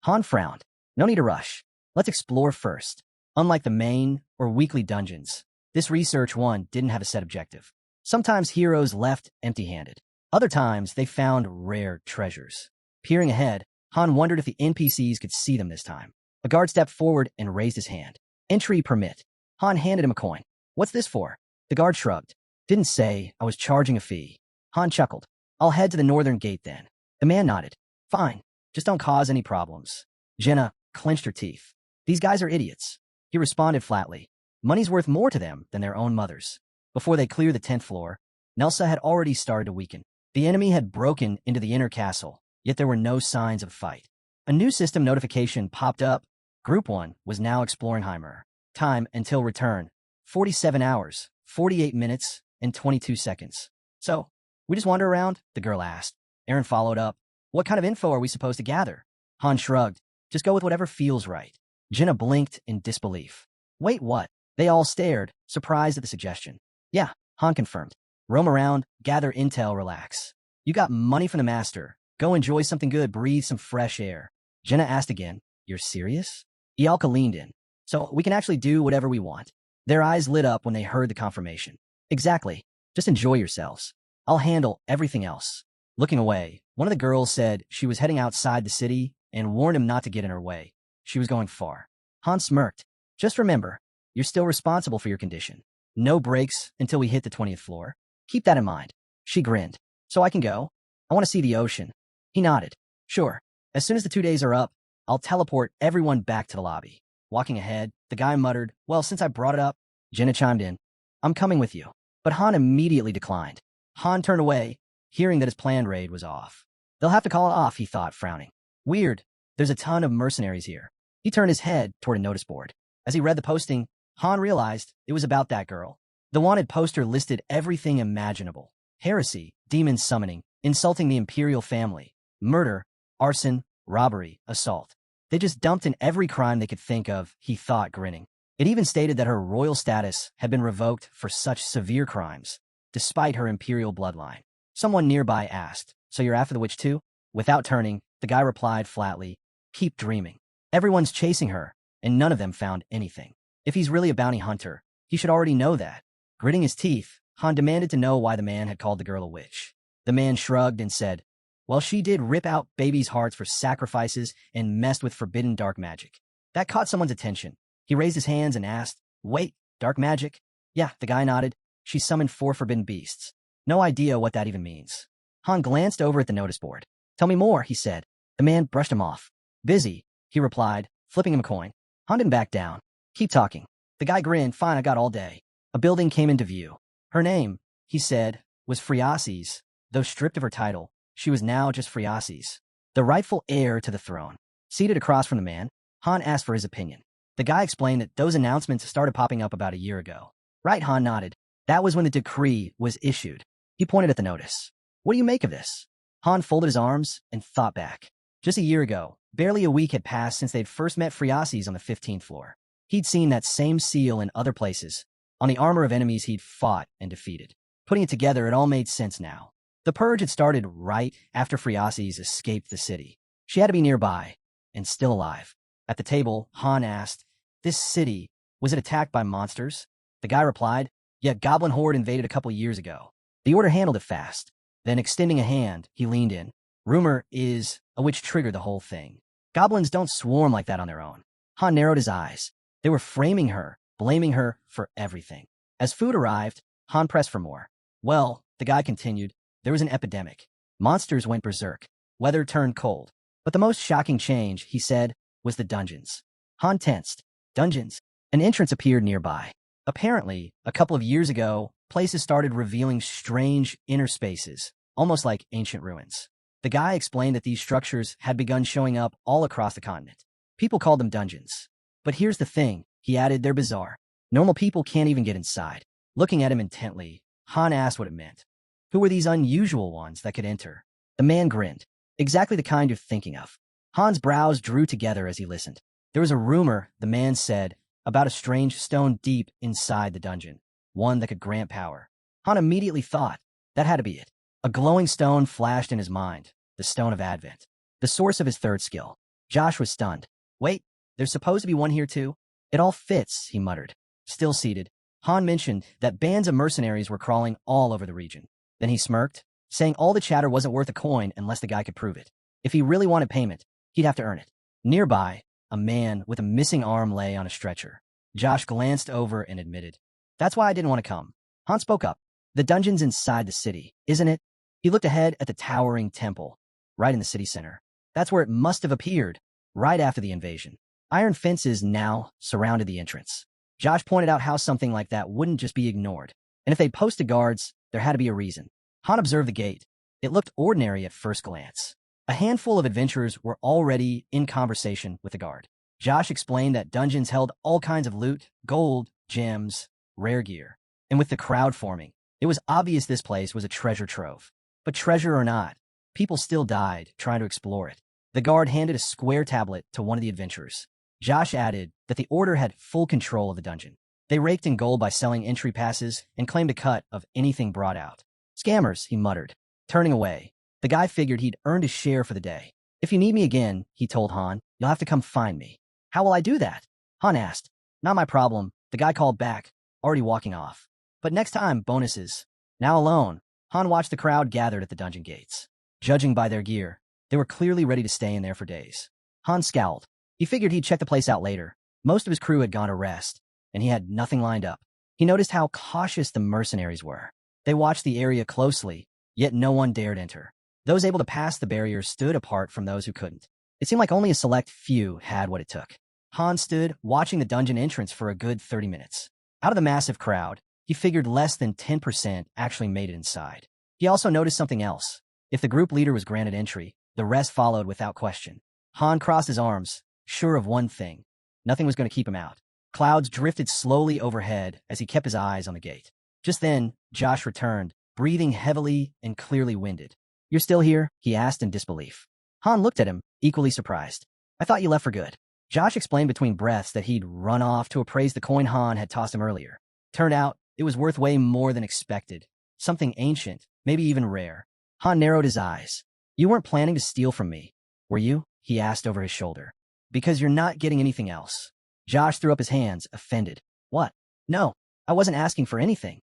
Han frowned. No need to rush. Let's explore first. Unlike the main or weekly dungeons, this research one didn't have a set objective. Sometimes heroes left empty-handed. Other times, they found rare treasures. Peering ahead, Han wondered if the NPCs could see them this time. A guard stepped forward and raised his hand. Entry permit. Han handed him a coin. What's this for? The guard shrugged. Didn't say I was charging a fee. Han chuckled. I'll head to the northern gate then. The man nodded. Fine. Just don't cause any problems. Jenna clenched her teeth. These guys are idiots. He responded flatly. Money's worth more to them than their own mothers. Before they cleared the 10th floor, Nelsa had already started to weaken. The enemy had broken into the inner castle, yet there were no signs of a fight. A new system notification popped up. Group 1 was now exploring Heimer. Time until return, 47 hours, 48 minutes, and 22 seconds. So, we just wander around? The girl asked. Aaron followed up. What kind of info are we supposed to gather? Han shrugged. Just go with whatever feels right. Jenna blinked in disbelief. Wait, what? They all stared, surprised at the suggestion. Yeah, Han confirmed. Roam around, gather intel, relax. You got money from the master. Go enjoy something good, breathe some fresh air. Jenna asked again, you're serious? Ialka leaned in. So we can actually do whatever we want. Their eyes lit up when they heard the confirmation. Exactly. Just enjoy yourselves. I'll handle everything else. Looking away, one of the girls said she was heading outside the city and warned him not to get in her way. She was going far. Han smirked. Just remember, you're still responsible for your condition. No breaks until we hit the 20th floor. Keep that in mind. She grinned. So I can go? I want to see the ocean. He nodded. Sure. As soon as the 2 days are up, I'll teleport everyone back to the lobby. Walking ahead, the guy muttered, well, since I brought it up, Jenna chimed in. I'm coming with you. But Han immediately declined. Han turned away, hearing that his planned raid was off. They'll have to call it off, he thought, frowning. Weird. There's a ton of mercenaries here. He turned his head toward a notice board. As he read the posting, Han realized it was about that girl. The wanted poster listed everything imaginable. Heresy, demon summoning, insulting the imperial family, murder, arson, robbery, assault. They just dumped in every crime they could think of, he thought, grinning. It even stated that her royal status had been revoked for such severe crimes, despite her imperial bloodline. Someone nearby asked, so you're after the witch too? Without turning, the guy replied flatly, keep dreaming. Everyone's chasing her, and none of them found anything. If he's really a bounty hunter, he should already know that. Gritting his teeth, Han demanded to know why the man had called the girl a witch. The man shrugged and said, well, she did rip out babies' hearts for sacrifices and messed with forbidden dark magic. That caught someone's attention. He raised his hands and asked, wait, dark magic? Yeah, the guy nodded. She summoned 4 forbidden beasts. No idea what that even means. Han glanced over at the notice board. Tell me more, he said. The man brushed him off. Busy, he replied, flipping him a coin. Han didn't back down. Keep talking. The guy grinned. Fine, I got all day. A building came into view. Her name, he said, was Phreases. Though stripped of her title, she was now just Phreases, the rightful heir to the throne. Seated across from the man, Han asked for his opinion. The guy explained that those announcements started popping up about a year ago. Right, Han nodded. That was when the decree was issued. He pointed at the notice. What do you make of this? Han folded his arms and thought back. Just a year ago, barely a week had passed since they'd first met Phreases on the 15th floor. He'd seen that same seal in other places, on the armor of enemies he'd fought and defeated. Putting it together, it all made sense now. The purge had started right after Phreases escaped the city. She had to be nearby, and still alive. At the table, Han asked, this city, was it attacked by monsters? The guy replied, yeah, Goblin Horde invaded a couple years ago. The Order handled it fast. Then, extending a hand, he leaned in. Rumor is a witch triggered the whole thing. Goblins don't swarm like that on their own. Han narrowed his eyes. They were framing her, blaming her for everything. As food arrived, Han pressed for more. Well, the guy continued, there was an epidemic. Monsters went berserk. Weather turned cold. But the most shocking change, he said, was the dungeons. Han tensed. Dungeons. An entrance appeared nearby. Apparently, a couple of years ago, places started revealing strange inner spaces, almost like ancient ruins. The guy explained that these structures had begun showing up all across the continent. People called them dungeons. But here's the thing, he added, they're bizarre. Normal people can't even get inside. Looking at him intently, Han asked what it meant. Who were these unusual ones that could enter? The man grinned. Exactly the kind you're thinking of. Han's brows drew together as he listened. There was a rumor, the man said, about a strange stone deep inside the dungeon, one that could grant power. Han immediately thought, that had to be it. A glowing stone flashed in his mind, the Stone of Advent, the source of his third skill. Josh was stunned. Wait, there's supposed to be one here too? It all fits, he muttered. Still seated, Han mentioned that bands of mercenaries were crawling all over the region. Then he smirked, saying all the chatter wasn't worth a coin unless the guy could prove it. If he really wanted payment, he'd have to earn it. Nearby, a man with a missing arm lay on a stretcher. Josh glanced over and admitted, that's why I didn't want to come. Han spoke up. The dungeon's inside the city, isn't it? He looked ahead at the towering temple, right in the city center. That's where it must have appeared, right after the invasion. Iron fences now surrounded the entrance. Josh pointed out how something like that wouldn't just be ignored. And if they'd posted guards, there had to be a reason. Han observed the gate. It looked ordinary at first glance. A handful of adventurers were already in conversation with the guard. Josh explained that dungeons held all kinds of loot, gold, gems, rare gear. And with the crowd forming, it was obvious this place was a treasure trove. But treasure or not, people still died trying to explore it. The guard handed a square tablet to one of the adventurers. Josh added that the Order had full control of the dungeon. They raked in gold by selling entry passes and claimed a cut of anything brought out. Scammers, he muttered, turning away. The guy figured he'd earned his share for the day. If you need me again, he told Han, you'll have to come find me. How will I do that? Han asked. Not my problem, the guy called back, already walking off. But next time, bonuses. Now alone, Han watched the crowd gathered at the dungeon gates. Judging by their gear, they were clearly ready to stay in there for days. Han scowled. He figured he'd check the place out later. Most of his crew had gone to rest, and he had nothing lined up. He noticed how cautious the mercenaries were. They watched the area closely, yet no one dared enter. Those able to pass the barriers stood apart from those who couldn't. It seemed like only a select few had what it took. Han stood, watching the dungeon entrance for a good 30 minutes. Out of the massive crowd, he figured less than 10% actually made it inside. He also noticed something else. If the group leader was granted entry, the rest followed without question. Han crossed his arms, sure of one thing. Nothing was going to keep him out. Clouds drifted slowly overhead as he kept his eyes on the gate. Just then, Josh returned, breathing heavily and clearly winded. You're still here? He asked in disbelief. Han looked at him, equally surprised. I thought you left for good. Josh explained between breaths that he'd run off to appraise the coin Han had tossed him earlier. Turned out, it was worth way more than expected. Something ancient, maybe even rare. Han narrowed his eyes. You weren't planning to steal from me, were you? He asked over his shoulder. Because you're not getting anything else. Josh threw up his hands, offended. What? No, I wasn't asking for anything.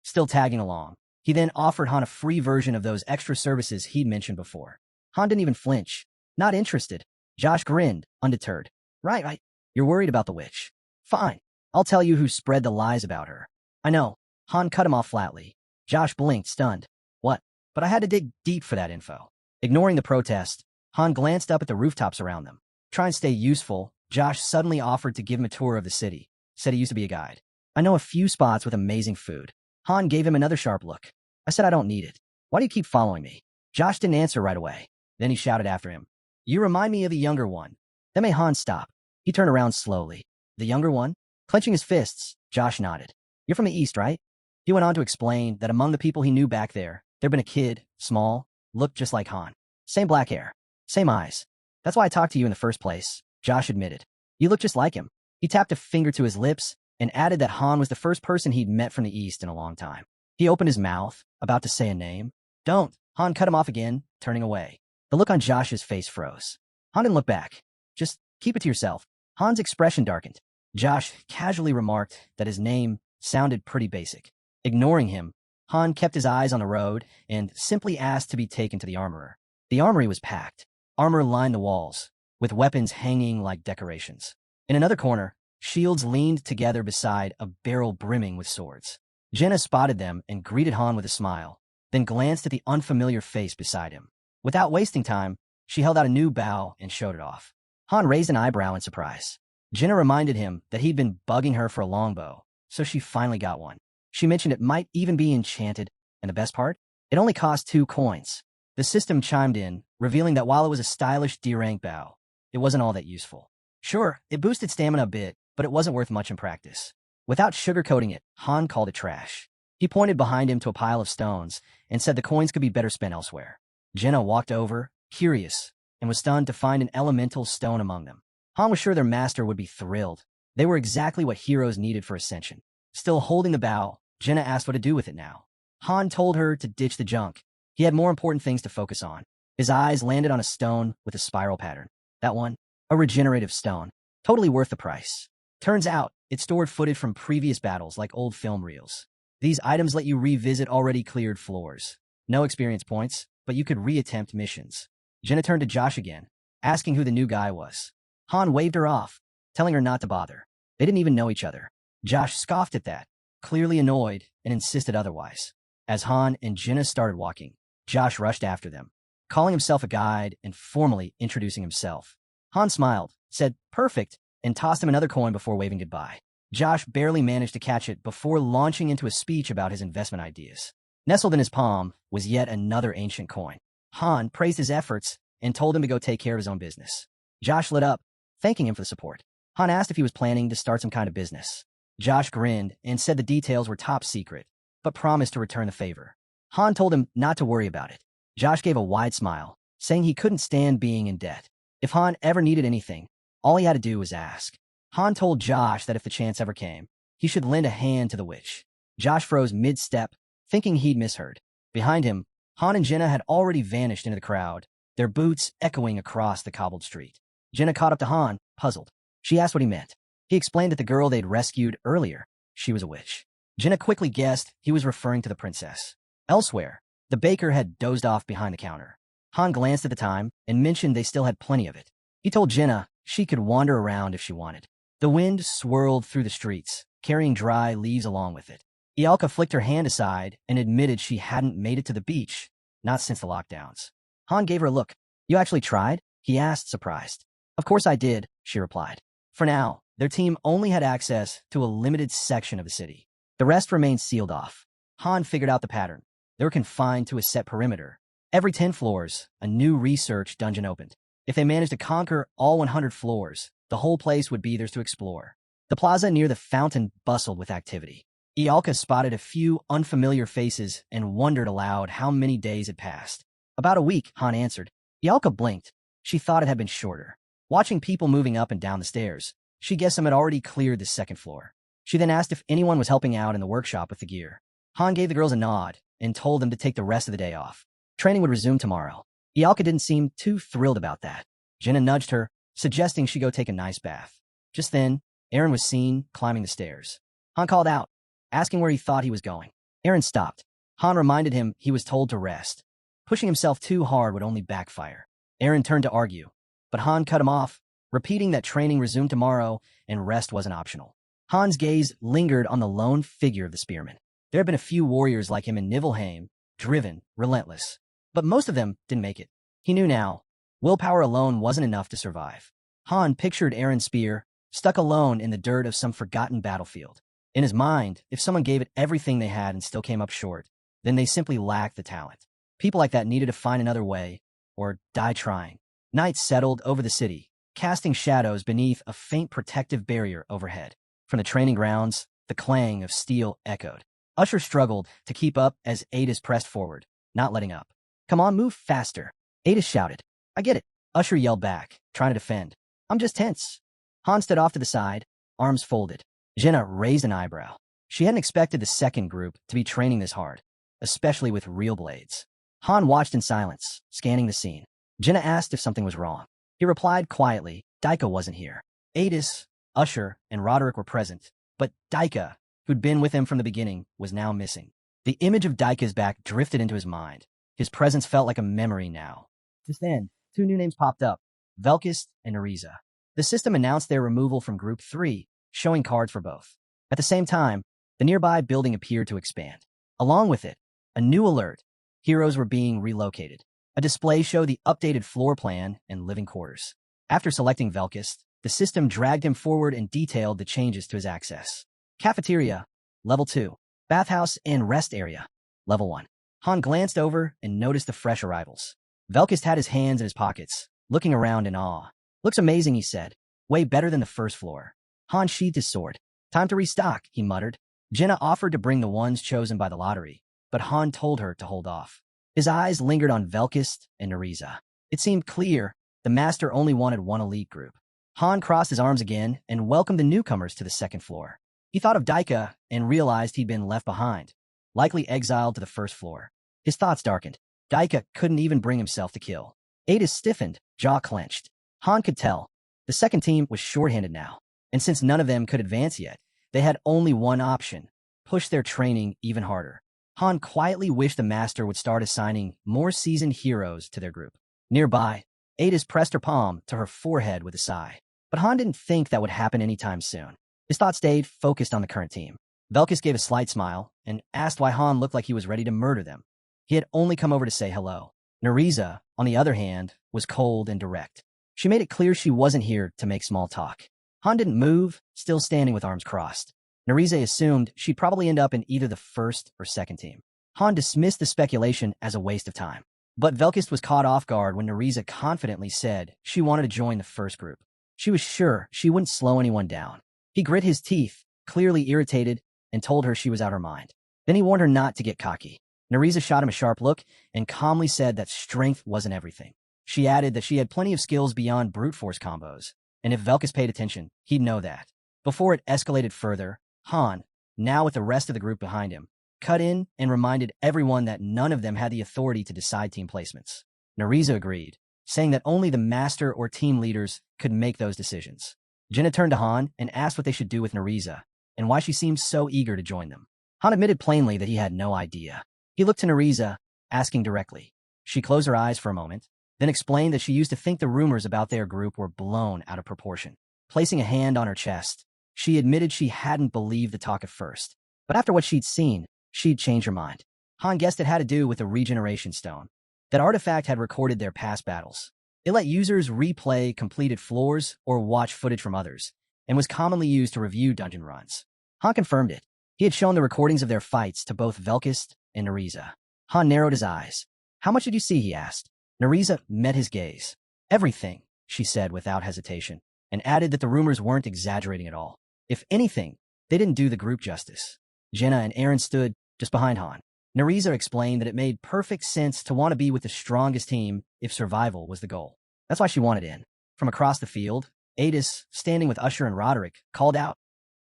Still tagging along. He then offered Han a free version of those extra services he'd mentioned before. Han didn't even flinch. Not interested. Josh grinned, undeterred. Right. You're worried about the witch. Fine. I'll tell you who spread the lies about her. I know. Han cut him off flatly. Josh blinked, stunned. What? But I had to dig deep for that info. Ignoring the protest, Han glanced up at the rooftops around them. Trying to stay useful, Josh suddenly offered to give him a tour of the city. Said he used to be a guide. I know a few spots with amazing food. Han gave him another sharp look. I said I don't need it. Why do you keep following me? Josh didn't answer right away. Then he shouted after him. You remind me of the younger one. That made Han stop. He turned around slowly. The younger one? Clenching his fists, Josh nodded. You're from the East, right? He went on to explain that among the people he knew back there'd been a kid, small, looked just like Han. Same black hair. Same eyes. That's why I talked to you in the first place, Josh admitted. You look just like him. He tapped a finger to his lips and added that Han was the first person he'd met from the East in a long time. He opened his mouth, about to say a name. Don't. Han cut him off again, turning away. The look on Josh's face froze. Han didn't look back. Just keep it to yourself. Han's expression darkened. Josh casually remarked that his name sounded pretty basic. Ignoring him, Han kept his eyes on the road and simply asked to be taken to the armorer. The armory was packed. Armor lined the walls, with weapons hanging like decorations. In another corner, shields leaned together beside a barrel brimming with swords. Jenna spotted them and greeted Han with a smile, then glanced at the unfamiliar face beside him. Without wasting time, she held out a new bow and showed it off. Han raised an eyebrow in surprise. Jenna reminded him that he'd been bugging her for a longbow, so she finally got one. She mentioned it might even be enchanted, and the best part? It only cost 2 coins. The system chimed in, revealing that while it was a stylish D-rank bow, it wasn't all that useful. Sure, it boosted stamina a bit, but it wasn't worth much in practice. Without sugarcoating it, Han called it trash. He pointed behind him to a pile of stones and said the coins could be better spent elsewhere. Jenna walked over, curious, and was stunned to find an elemental stone among them. Han was sure their master would be thrilled. They were exactly what heroes needed for Ascension. Still holding the bow, Jenna asked what to do with it now. Han told her to ditch the junk. He had more important things to focus on. His eyes landed on a stone with a spiral pattern. That one, a regenerative stone. Totally worth the price. Turns out, it stored footage from previous battles like old film reels. These items let you revisit already cleared floors. No experience points, but you could reattempt missions. Jenna turned to Josh again, asking who the new guy was. Han waved her off, telling her not to bother. They didn't even know each other. Josh scoffed at that, clearly annoyed, and insisted otherwise. As Han and Jenna started walking, Josh rushed after them, calling himself a guide and formally introducing himself. Han smiled, said, "Perfect," and tossed him another coin before waving goodbye. Josh barely managed to catch it before launching into a speech about his investment ideas. Nestled in his palm was yet another ancient coin. Han praised his efforts and told him to go take care of his own business. Josh lit up, thanking him for the support. Han asked if he was planning to start some kind of business. Josh grinned and said the details were top secret, but promised to return the favor. Han told him not to worry about it. Josh gave a wide smile, saying he couldn't stand being in debt. If Han ever needed anything, all he had to do was ask. Han told Josh that if the chance ever came, he should lend a hand to the witch. Josh froze mid-step, thinking he'd misheard. Behind him, Han and Jenna had already vanished into the crowd, their boots echoing across the cobbled street. Jenna caught up to Han, puzzled. She asked what he meant. He explained that the girl they'd rescued earlier, she was a witch. Jenna quickly guessed he was referring to the princess. Elsewhere, the baker had dozed off behind the counter. Han glanced at the time and mentioned they still had plenty of it. He told Jenna she could wander around if she wanted. The wind swirled through the streets, carrying dry leaves along with it. Ialka flicked her hand aside and admitted she hadn't made it to the beach, not since the lockdowns. Han gave her a look. You actually tried? He asked, surprised. Of course I did, she replied. For now, their team only had access to a limited section of the city. The rest remained sealed off. Han figured out the pattern. They were confined to a set perimeter. Every 10 floors, a new research dungeon opened. If they managed to conquer all 100 floors, the whole place would be theirs to explore. The plaza near the fountain bustled with activity. Ialka spotted a few unfamiliar faces and wondered aloud how many days had passed. About a week, Han answered. Ialka blinked. She thought it had been shorter. Watching people moving up and down the stairs, she guessed some had already cleared the second floor. She then asked if anyone was helping out in the workshop with the gear. Han gave the girls a nod and told them to take the rest of the day off. Training would resume tomorrow. Ialka didn't seem too thrilled about that. Jenna nudged her, suggesting she go take a nice bath. Just then, Aaron was seen climbing the stairs. Han called out, asking where he thought he was going. Aaron stopped. Han reminded him he was told to rest. Pushing himself too hard would only backfire. Aaron turned to argue, but Han cut him off, repeating that training resumed tomorrow and rest wasn't optional. Han's gaze lingered on the lone figure of the spearman. There had been a few warriors like him in Niflheim, driven, relentless. But most of them didn't make it. He knew now, willpower alone wasn't enough to survive. Han pictured Aaron's spear, stuck alone in the dirt of some forgotten battlefield. In his mind, if someone gave it everything they had and still came up short, then they simply lacked the talent. People like that needed to find another way, or die trying. Night settled over the city, casting shadows beneath a faint protective barrier overhead. From the training grounds, the clang of steel echoed. Usher struggled to keep up as Adis pressed forward, not letting up. Come on, move faster. Adis shouted. I get it. Usher yelled back, trying to defend. I'm just tense. Han stood off to the side, arms folded. Jenna raised an eyebrow. She hadn't expected the second group to be training this hard, especially with real blades. Han watched in silence, scanning the scene. Jenna asked if something was wrong. He replied quietly, Daika wasn't here. Adis, Usher, and Roderick were present, but Daika, who'd been with him from the beginning, was now missing. The image of Daika's back drifted into his mind. His presence felt like a memory now. Just then, 2 new names popped up, Velkist and Neriza. The system announced their removal from Group 3, showing cards for both. At the same time, the nearby building appeared to expand. Along with it, a new alert. Heroes were being relocated. A display showed the updated floor plan and living quarters. After selecting Velkist, the system dragged him forward and detailed the changes to his access. Cafeteria, Level 2. Bathhouse and rest area, Level 1. Han glanced over and noticed the fresh arrivals. Velkist had his hands in his pockets, looking around in awe. Looks amazing, he said. Way better than the first floor. Han sheathed his sword. Time to restock, he muttered. Jenna offered to bring the ones chosen by the lottery, but Han told her to hold off. His eyes lingered on Velkist and Neriza. It seemed clear the master only wanted one elite group. Han crossed his arms again and welcomed the newcomers to the second floor. He thought of Daika and realized he'd been left behind, likely exiled to the first floor. His thoughts darkened. Daika couldn't even bring himself to kill. Adis stiffened, jaw clenched. Han could tell. The second team was shorthanded now, and since none of them could advance yet, they had only one option: push their training even harder. Han quietly wished the master would start assigning more seasoned heroes to their group. Nearby, Adis pressed her palm to her forehead with a sigh. But Han didn't think that would happen anytime soon. His thoughts stayed focused on the current team. Velkist gave a slight smile and asked why Han looked like he was ready to murder them. He had only come over to say hello. Neriza, on the other hand, was cold and direct. She made it clear she wasn't here to make small talk. Han didn't move, still standing with arms crossed. Neriza assumed she'd probably end up in either the first or second team. Han dismissed the speculation as a waste of time. But Velkist was caught off guard when Neriza confidently said she wanted to join the first group. She was sure she wouldn't slow anyone down. He grit his teeth, clearly irritated, and told her she was out of her mind. Then he warned her not to get cocky. Neriza shot him a sharp look and calmly said that strength wasn't everything. She added that she had plenty of skills beyond brute force combos, and if Velkist paid attention, he'd know that. Before it escalated further, Han, now with the rest of the group behind him, cut in and reminded everyone that none of them had the authority to decide team placements. Nariza agreed, saying that only the master or team leaders could make those decisions. Jenna turned to Han and asked what they should do with Nariza, and why she seemed so eager to join them. Han admitted plainly that he had no idea. He looked to Nariza, asking directly. She closed her eyes for a moment, then explained that she used to think the rumors about their group were blown out of proportion. Placing a hand on her chest, she admitted she hadn't believed the talk at first, but after what she'd seen, she'd changed her mind. Han guessed it had to do with the regeneration stone. That artifact had recorded their past battles. It let users replay completed floors or watch footage from others, and was commonly used to review dungeon runs. Han confirmed it. He had shown the recordings of their fights to both Velkist and Nariza. Han narrowed his eyes. How much did you see, he asked. Nariza met his gaze. Everything, she said without hesitation, and added that the rumors weren't exaggerating at all. If anything, they didn't do the group justice. Jenna and Aaron stood just behind Han. Nariza explained that it made perfect sense to want to be with the strongest team if survival was the goal. That's why she wanted in. From across the field, Adis, standing with Usher and Roderick, called out,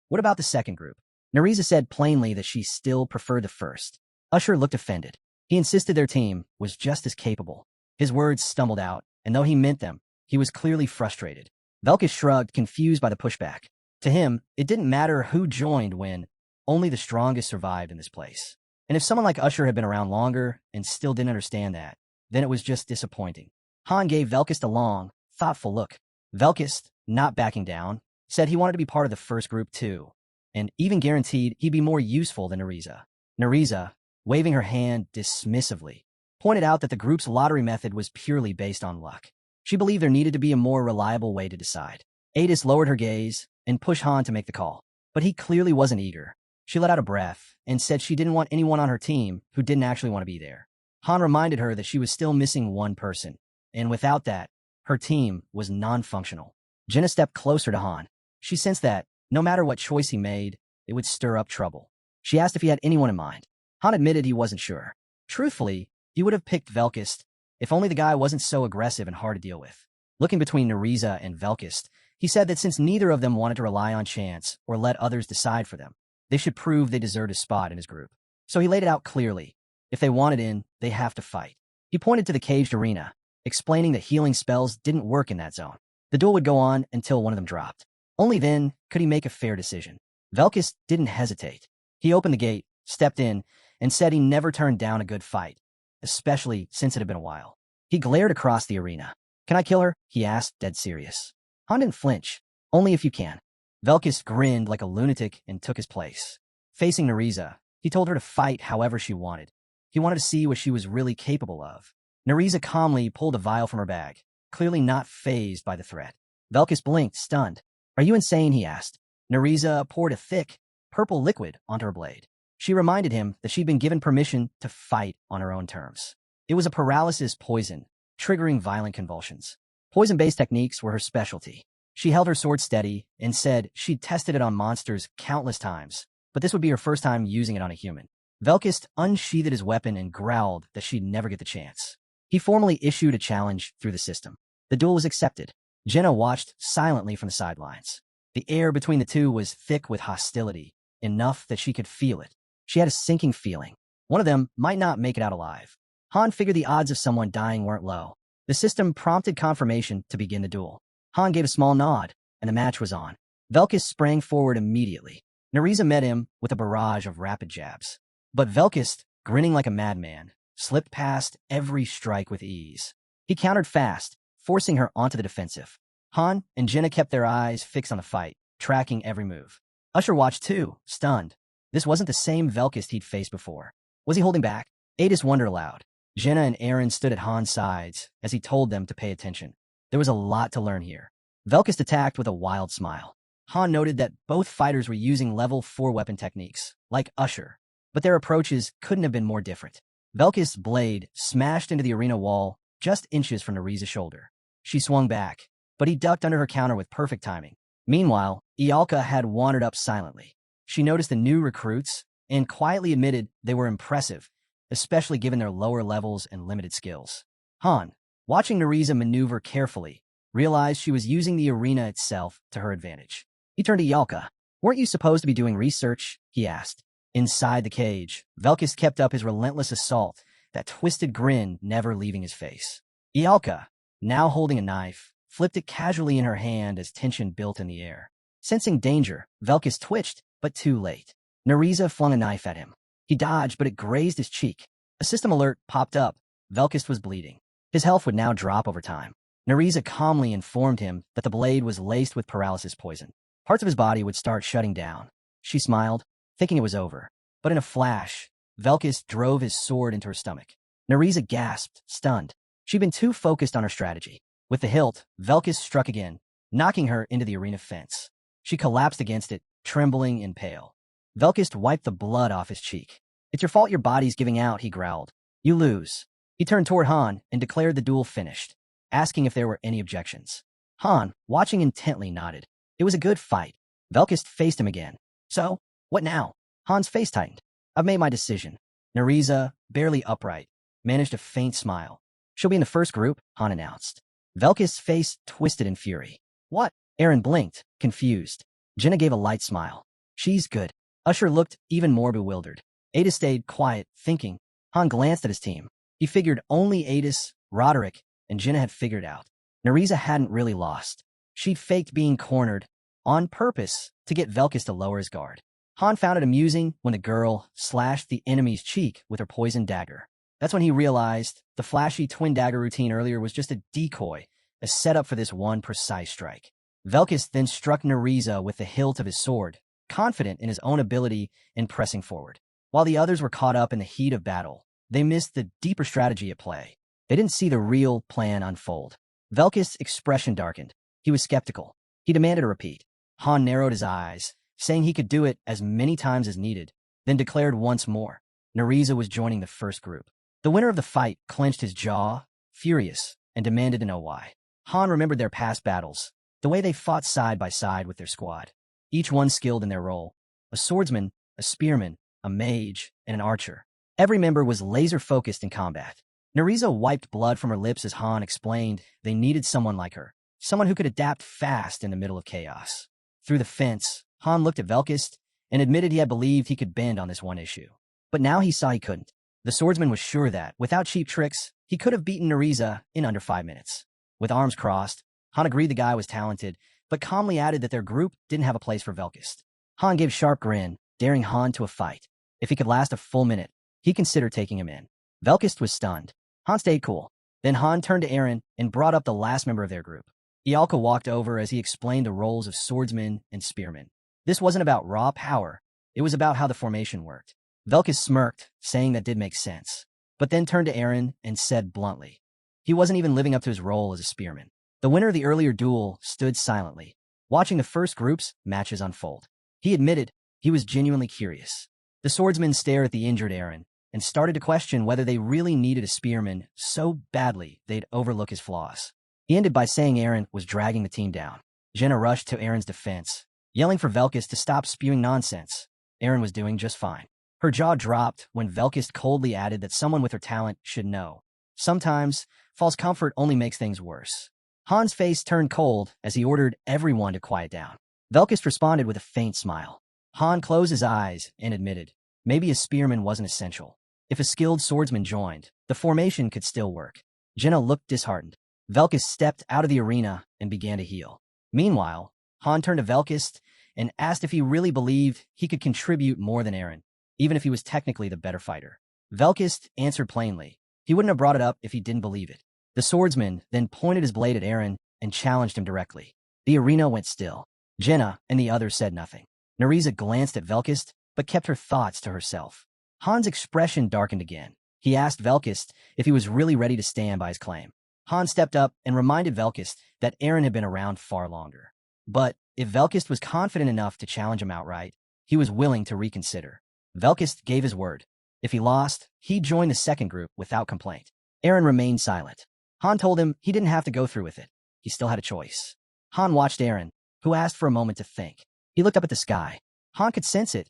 "What about the second group?" Nariza said plainly that she still preferred the first. Usher looked offended. He insisted their team was just as capable. His words stumbled out, and though he meant them, he was clearly frustrated. Velkis shrugged, confused by the pushback. To him, it didn't matter who joined when only the strongest survived in this place. And if someone like Usher had been around longer and still didn't understand that, then it was just disappointing. Han gave Velkist a long, thoughtful look. Velkist, not backing down, said he wanted to be part of the first group too, and even guaranteed he'd be more useful than Nariza. Nariza, waving her hand dismissively, pointed out that the group's lottery method was purely based on luck. She believed there needed to be a more reliable way to decide. Adis lowered her gaze and pushed Han to make the call, but he clearly wasn't eager. She let out a breath and said she didn't want anyone on her team who didn't actually want to be there. Han reminded her that she was still missing one person, and without that, her team was non-functional. Jenna stepped closer to Han. She sensed that, no matter what choice he made, it would stir up trouble. She asked if he had anyone in mind. Han admitted he wasn't sure. Truthfully, he would have picked Velkist if only the guy wasn't so aggressive and hard to deal with. Looking between Nariza and Velkist, he said that since neither of them wanted to rely on chance or let others decide for them, they should prove they deserved a spot in his group. So he laid it out clearly. If they wanted in, they have to fight. He pointed to the caged arena, explaining that healing spells didn't work in that zone. The duel would go on until one of them dropped. Only then could he make a fair decision. Velkist didn't hesitate. He opened the gate, stepped in, and said he never turned down a good fight, especially since it had been a while. He glared across the arena. "Can I kill her?" he asked, dead serious. Han didn't flinch. "Only if you can." Velkist grinned like a lunatic and took his place. Facing Nariza, he told her to fight however she wanted. He wanted to see what she was really capable of. Nariza calmly pulled a vial from her bag, clearly not fazed by the threat. Velkist blinked, stunned. "Are you insane?" he asked. Nariza poured a thick, purple liquid onto her blade. She reminded him that she'd been given permission to fight on her own terms. It was a paralysis poison, triggering violent convulsions. Poison-based techniques were her specialty. She held her sword steady and said she'd tested it on monsters countless times, but this would be her first time using it on a human. Velkist unsheathed his weapon and growled that she'd never get the chance. He formally issued a challenge through the system. The duel was accepted. Jenna watched silently from the sidelines. The air between the two was thick with hostility, enough that she could feel it. She had a sinking feeling. One of them might not make it out alive. Han figured the odds of someone dying weren't low. The system prompted confirmation to begin the duel. Han gave a small nod, and the match was on. Velkist sprang forward immediately. Nariza met him with a barrage of rapid jabs. But Velkist, grinning like a madman, slipped past every strike with ease. He countered fast, forcing her onto the defensive. Han and Jenna kept their eyes fixed on the fight, tracking every move. Usher watched too, stunned. This wasn't the same Velkist he'd faced before. Was he holding back? Adis wondered aloud. Jenna and Aaron stood at Han's sides as he told them to pay attention. There was a lot to learn here. Velkist attacked with a wild smile. Han noted that both fighters were using level 4 weapon techniques, like Usher, but their approaches couldn't have been more different. Velkist's blade smashed into the arena wall just inches from Nariza's shoulder. She swung back, but he ducked under her counter with perfect timing. Meanwhile, Ialka had wandered up silently. She noticed the new recruits and quietly admitted they were impressive, especially given their lower levels and limited skills. Han, watching Nariza maneuver carefully, realized she was using the arena itself to her advantage. He turned to Ialka. Weren't you supposed to be doing research? He asked. Inside the cage, Velkis kept up his relentless assault, that twisted grin never leaving his face. Ialka, now holding a knife, flipped it casually in her hand as tension built in the air. Sensing danger, Velkis twitched, but too late. Nariza flung a knife at him. He dodged, but it grazed his cheek. A system alert popped up. Velkis was bleeding. His health would now drop over time. Nariza calmly informed him that the blade was laced with paralysis poison. Parts of his body would start shutting down. She smiled, thinking it was over. But in a flash, Velkis drove his sword into her stomach. Nariza gasped, stunned. She'd been too focused on her strategy. With the hilt, Velkis struck again, knocking her into the arena fence. She collapsed against it, trembling and pale. Velkis wiped the blood off his cheek. It's your fault your body's giving out, he growled. You lose. He turned toward Han and declared the duel finished, asking if there were any objections. Han, watching intently, nodded. It was a good fight. Velkis faced him again. So, what now? Han's face tightened. I've made my decision. Nariza, barely upright, managed a faint smile. She'll be in the first group, Han announced. Velkis' face twisted in fury. What? Eren blinked, confused. Jenna gave a light smile. She's good. Usher looked even more bewildered. Ada stayed quiet, thinking. Han glanced at his team. He figured only Adis, Roderick, and Jenna had figured out. Nariza hadn't really lost. She'd faked being cornered, on purpose, to get Velkis to lower his guard. Han found it amusing when the girl slashed the enemy's cheek with her poisoned dagger. That's when he realized the flashy twin dagger routine earlier was just a decoy, a setup for this one precise strike. Velkis then struck Nariza with the hilt of his sword, confident in his own ability in pressing forward. While the others were caught up in the heat of battle, they missed the deeper strategy at play. They didn't see the real plan unfold. Velkis' expression darkened. He was skeptical. He demanded a repeat. Han narrowed his eyes, saying he could do it as many times as needed, then declared once more. Nariza was joining the first group. The winner of the fight clenched his jaw, furious, and demanded to know why. Han remembered their past battles, the way they fought side by side with their squad, each one skilled in their role. A swordsman, a spearman, a mage, and an archer. Every member was laser-focused in combat. Nariza wiped blood from her lips as Han explained they needed someone like her, someone who could adapt fast in the middle of chaos. Through the fence, Han looked at Velkis and admitted he had believed he could bend on this one issue. But now he saw he couldn't. The swordsman was sure that, without cheap tricks, he could have beaten Nariza in under 5 minutes. With arms crossed, Han agreed the guy was talented, but calmly added that their group didn't have a place for Velkis. Han gave a sharp grin, daring Han to a fight. If he could last a full minute, he considered taking him in. Velkis was stunned. Han stayed cool. Then Han turned to Eren and brought up the last member of their group. Ialka walked over as he explained the roles of swordsman and spearman. This wasn't about raw power. It was about how the formation worked. Velkis smirked, saying that did make sense, but then turned to Eren and said bluntly, he wasn't even living up to his role as a spearman. The winner of the earlier duel stood silently, watching the first group's matches unfold. He admitted he was genuinely curious. The swordsman stared at the injured Eren and started to question whether they really needed a spearman so badly they'd overlook his flaws. He ended by saying Eren was dragging the team down. Jenna rushed to Eren's defense, yelling for Velkis to stop spewing nonsense. Eren was doing just fine. Her jaw dropped when Velkis coldly added that someone with her talent should know. Sometimes, false comfort only makes things worse. Han's face turned cold as he ordered everyone to quiet down. Velkis responded with a faint smile. Han closed his eyes and admitted, maybe a spearman wasn't essential. If a skilled swordsman joined, the formation could still work. Jenna looked disheartened. Velkis stepped out of the arena and began to heal. Meanwhile, Han turned to Velkis and asked if he really believed he could contribute more than Eren, even if he was technically the better fighter. Velkis answered plainly. He wouldn't have brought it up if he didn't believe it. The swordsman then pointed his blade at Eren and challenged him directly. The arena went still. Jenna and the others said nothing. Nariza glanced at Velkis, but kept her thoughts to herself. Han's expression darkened again. He asked Velkis if he was really ready to stand by his claim. Han stepped up and reminded Velkis that Eren had been around far longer. But if Velkis was confident enough to challenge him outright, he was willing to reconsider. Velkis gave his word. If he lost, he'd join the second group without complaint. Eren remained silent. Han told him he didn't have to go through with it. He still had a choice. Han watched Eren, who asked for a moment to think. He looked up at the sky. Han could sense it.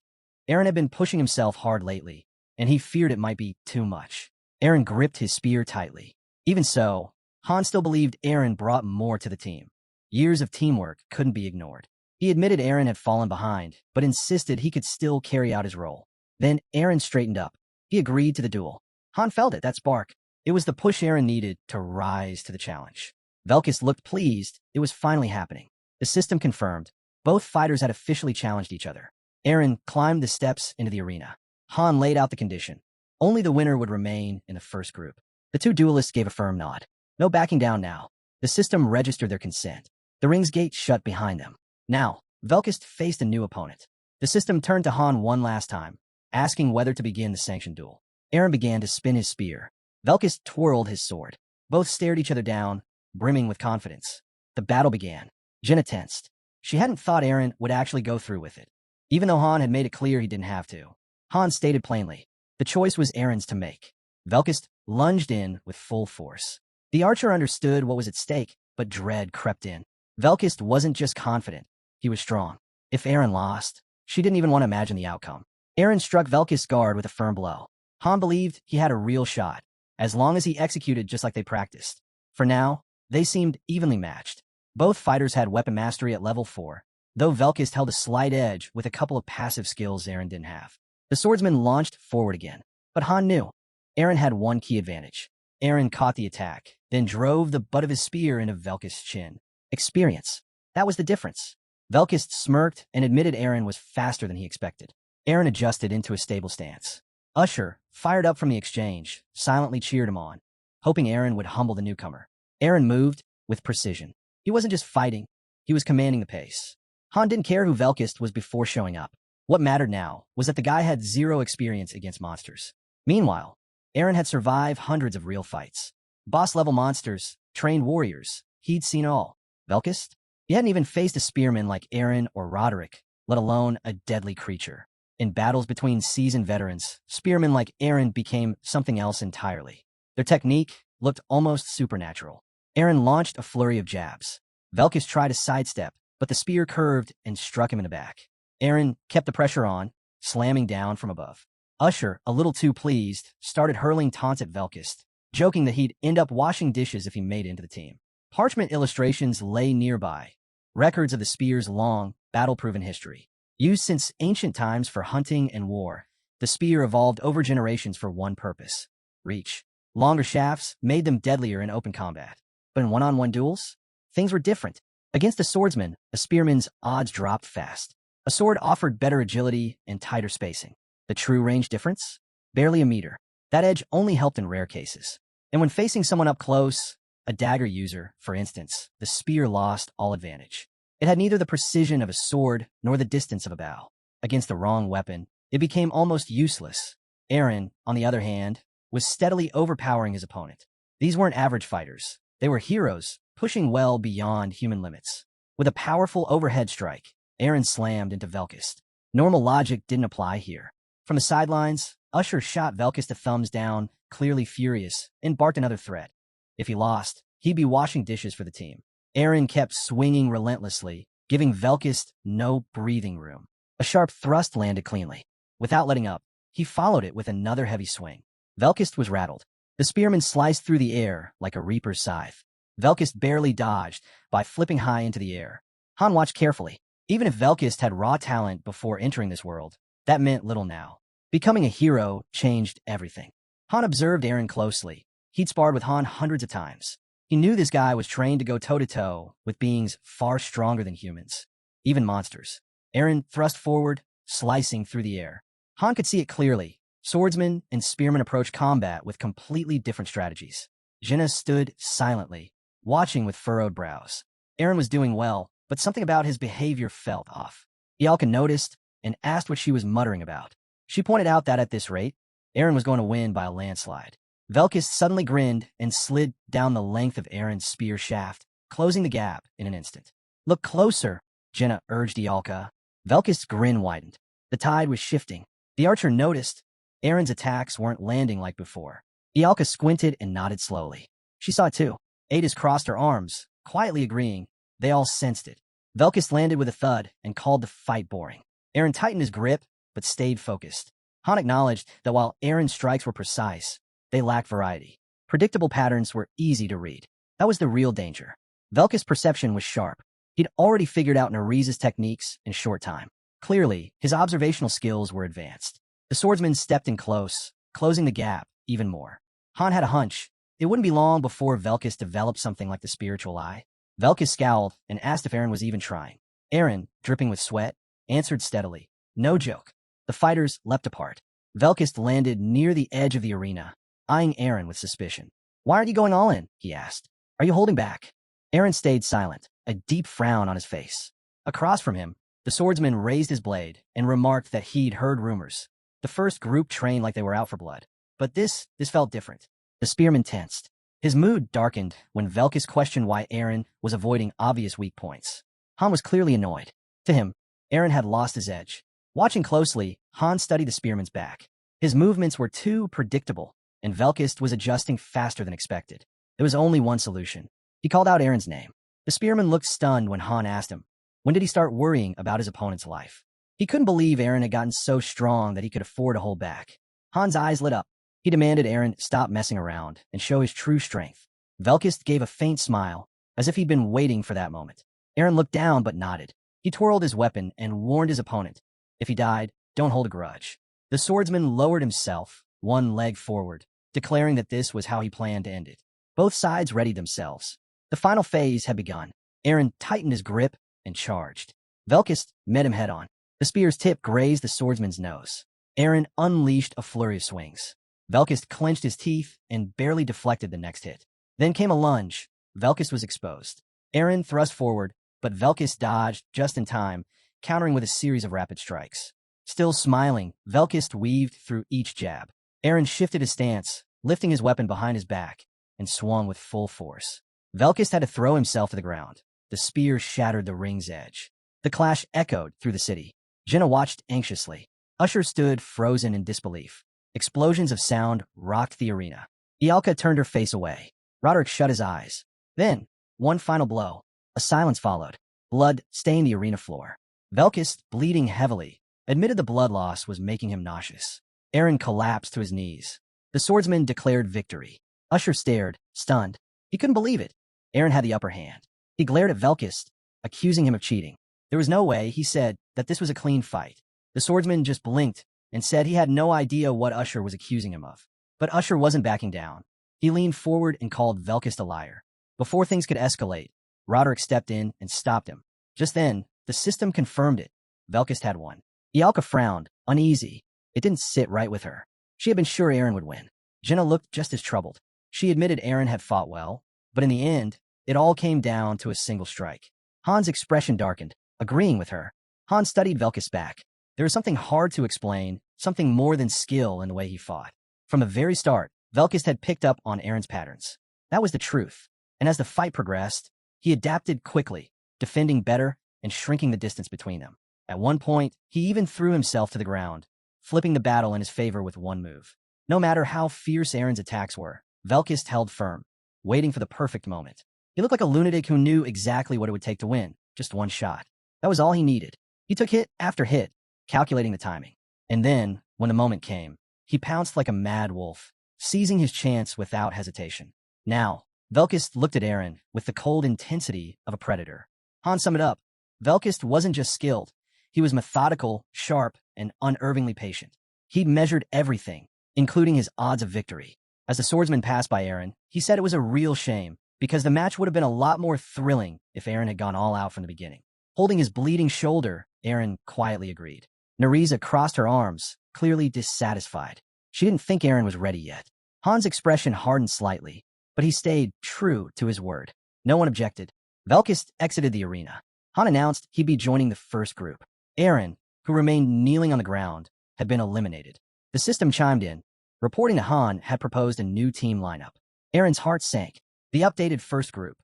Eren had been pushing himself hard lately, and he feared it might be too much. Eren gripped his spear tightly. Even so, Han still believed Eren brought more to the team. Years of teamwork couldn't be ignored. He admitted Aaron had fallen behind, but insisted he could still carry out his role. Then Aaron straightened up. He agreed to the duel. Han felt it, that spark. It was the push Aaron needed to rise to the challenge. Velkis looked pleased. It was finally happening. The system confirmed. Both fighters had officially challenged each other. Aaron climbed the steps into the arena. Han laid out the condition. Only the winner would remain in the first group. The two duelists gave a firm nod. No backing down now. The system registered their consent. The ring's gate shut behind them. Now, Velkis faced a new opponent. The system turned to Han one last time, asking whether to begin the sanctioned duel. Aaron began to spin his spear. Velkis twirled his sword. Both stared each other down, brimming with confidence. The battle began. Jenna tensed. She hadn't thought Aaron would actually go through with it, even though Han had made it clear he didn't have to. Han stated plainly, the choice was Aaron's to make. Velkis lunged in with full force. The archer understood what was at stake, but dread crept in. Velkis wasn't just confident, he was strong. If Aaron lost, she didn't even want to imagine the outcome. Aaron struck Velkis' guard with a firm blow. Han believed he had a real shot, as long as he executed just like they practiced. For now, they seemed evenly matched. Both fighters had weapon mastery at level 4, though Velkis held a slight edge with a couple of passive skills Aaron didn't have. The swordsman launched forward again, but Han knew. Aaron had one key advantage. Aaron caught the attack, then drove the butt of his spear into Velkis' chin. Experience. That was the difference. Velkis smirked and admitted Aaron was faster than he expected. Aaron adjusted into a stable stance. Usher, fired up from the exchange, silently cheered him on, hoping Aaron would humble the newcomer. Aaron moved with precision. He wasn't just fighting, he was commanding the pace. Han didn't care who Velkis was before showing up. What mattered now was that the guy had zero experience against monsters. Meanwhile, Aaron had survived hundreds of real fights. Boss-level monsters, trained warriors, he'd seen all. Velkis? He hadn't even faced a spearman like Aaron or Roderick, let alone a deadly creature. In battles between seasoned veterans, spearmen like Aaron became something else entirely. Their technique looked almost supernatural. Aaron launched a flurry of jabs. Velkis tried to sidestep, but the spear curved and struck him in the back. Aaron kept the pressure on, slamming down from above. Usher, a little too pleased, started hurling taunts at Velkis, joking that he'd end up washing dishes if he made it into the team. Parchment illustrations lay nearby, records of the spear's long, battle-proven history. Used since ancient times for hunting and war, the spear evolved over generations for one purpose: reach. Longer shafts made them deadlier in open combat. But in one-on-one duels, things were different. Against a swordsman, a spearman's odds dropped fast. A sword offered better agility and tighter spacing. The true range difference? Barely a meter. That edge only helped in rare cases. And when facing someone up close, a dagger user, for instance, the spear lost all advantage. It had neither the precision of a sword nor the distance of a bow. Against the wrong weapon, it became almost useless. Aaron, on the other hand, was steadily overpowering his opponent. These weren't average fighters. They were heroes, pushing well beyond human limits. With a powerful overhead strike, Aaron slammed into Velkis. Normal logic didn't apply here. From the sidelines, Usher shot Velkis the thumbs down, clearly furious, and barked another threat. If he lost, he'd be washing dishes for the team. Aaron kept swinging relentlessly, giving Velkis no breathing room. A sharp thrust landed cleanly. Without letting up, he followed it with another heavy swing. Velkis was rattled. The spearman sliced through the air like a reaper's scythe. Velkis barely dodged by flipping high into the air. Han watched carefully. Even if Velkis had raw talent before entering this world, that meant little now. Becoming a hero changed everything. Han observed Aaron closely. He'd sparred with Han hundreds of times. He knew this guy was trained to go toe-to-toe with beings far stronger than humans, even monsters. Aaron thrust forward, slicing through the air. Han could see it clearly. Swordsmen and spearmen approached combat with completely different strategies. Jenna stood silently, watching with furrowed brows. Aaron was doing well, but something about his behavior felt off. Ialka noticed and asked what she was muttering about. She pointed out that at this rate, Aaron was going to win by a landslide. Velkis suddenly grinned and slid down the length of Aaron's spear shaft, closing the gap in an instant. "Look closer," Jenna urged Ialka. Velkis' grin widened. The tide was shifting. The archer noticed Aaron's attacks weren't landing like before. Ialka squinted and nodded slowly. She saw it too. Adis crossed her arms, quietly agreeing. They all sensed it. Velkis landed with a thud and called the fight boring. Aaron tightened his grip, but stayed focused. Han acknowledged that while Aaron's strikes were precise, they lacked variety. Predictable patterns were easy to read. That was the real danger. Velkis' perception was sharp. He'd already figured out Narisa's techniques in a short time. Clearly, his observational skills were advanced. The swordsman stepped in close, closing the gap even more. Han had a hunch. It wouldn't be long before Velkus developed something like the spiritual eye. Velkus scowled and asked if Eren was even trying. Eren, dripping with sweat, answered steadily. No joke. The fighters leapt apart. Velkus landed near the edge of the arena, eyeing Eren with suspicion. Why aren't you going all in? He asked. Are you holding back? Eren stayed silent, a deep frown on his face. Across from him, the swordsman raised his blade and remarked that he'd heard rumors. The first group trained like they were out for blood. But this felt different. The spearman tensed. His mood darkened when Velkus questioned why Eren was avoiding obvious weak points. Han was clearly annoyed. To him, Eren had lost his edge. Watching closely, Han studied the spearman's back. His movements were too predictable, and Velkus was adjusting faster than expected. There was only one solution. He called out Eren's name. The spearman looked stunned when Han asked him, when did he start worrying about his opponent's life? He couldn't believe Eren had gotten so strong that he could afford to hold back. Han's eyes lit up. He demanded Eren stop messing around and show his true strength. Velkus gave a faint smile, as if he'd been waiting for that moment. Eren looked down but nodded. He twirled his weapon and warned his opponent. If he died, don't hold a grudge. The swordsman lowered himself, one leg forward, declaring that this was how he planned to end it. Both sides readied themselves. The final phase had begun. Eren tightened his grip and charged. Velkus met him head-on. The spear's tip grazed the swordsman's nose. Eren unleashed a flurry of swings. Velkus clenched his teeth and barely deflected the next hit. Then came a lunge. Velkus was exposed. Eren thrust forward, but Velkus dodged just in time, countering with a series of rapid strikes. Still smiling, Velkus weaved through each jab. Eren shifted his stance, lifting his weapon behind his back, and swung with full force. Velkus had to throw himself to the ground. The spear shattered the ring's edge. The clash echoed through the city. Jenna watched anxiously. Usher stood frozen in disbelief. Explosions of sound rocked the arena. Ialka turned her face away. Roderick shut his eyes. Then, one final blow. A silence followed. Blood stained the arena floor. Velkus, bleeding heavily, admitted the blood loss was making him nauseous. Eren collapsed to his knees. The swordsman declared victory. Usher stared, stunned. He couldn't believe it. Eren had the upper hand. He glared at Velkus, accusing him of cheating. There was no way, he said, that this was a clean fight. The swordsman just blinked and said he had no idea what Usher was accusing him of. But Usher wasn't backing down. He leaned forward and called Velkus a liar. Before things could escalate, Roderick stepped in and stopped him. Just then, the system confirmed it. Velkus had won. Ialka frowned, uneasy. It didn't sit right with her. She had been sure Eren would win. Jenna looked just as troubled. She admitted Eren had fought well, but in the end, it all came down to a single strike. Han's expression darkened, agreeing with her. Han studied Velkus back. There was something hard to explain, something more than skill in the way he fought. From the very start, Velkus had picked up on Eren's patterns. That was the truth. And as the fight progressed, he adapted quickly, defending better and shrinking the distance between them. At one point, he even threw himself to the ground, flipping the battle in his favor with one move. No matter how fierce Eren's attacks were, Velkus held firm, waiting for the perfect moment. He looked like a lunatic who knew exactly what it would take to win, just one shot. That was all he needed. He took hit after hit, calculating the timing. And then, when the moment came, he pounced like a mad wolf, seizing his chance without hesitation. Now, Velkus looked at Eren with the cold intensity of a predator. Han summed it up. Velkus wasn't just skilled. He was methodical, sharp, and unervingly patient. He'd measured everything, including his odds of victory. As the swordsman passed by Eren, he said it was a real shame, because the match would have been a lot more thrilling if Eren had gone all out from the beginning. Holding his bleeding shoulder, Eren quietly agreed. Narisa crossed her arms, clearly dissatisfied. She didn't think Eren was ready yet. Han's expression hardened slightly, but he stayed true to his word. No one objected. Velkus exited the arena. Han announced he'd be joining the first group. Eren, who remained kneeling on the ground, had been eliminated. The system chimed in, reporting that Han had proposed a new team lineup. Eren's heart sank. The updated first group: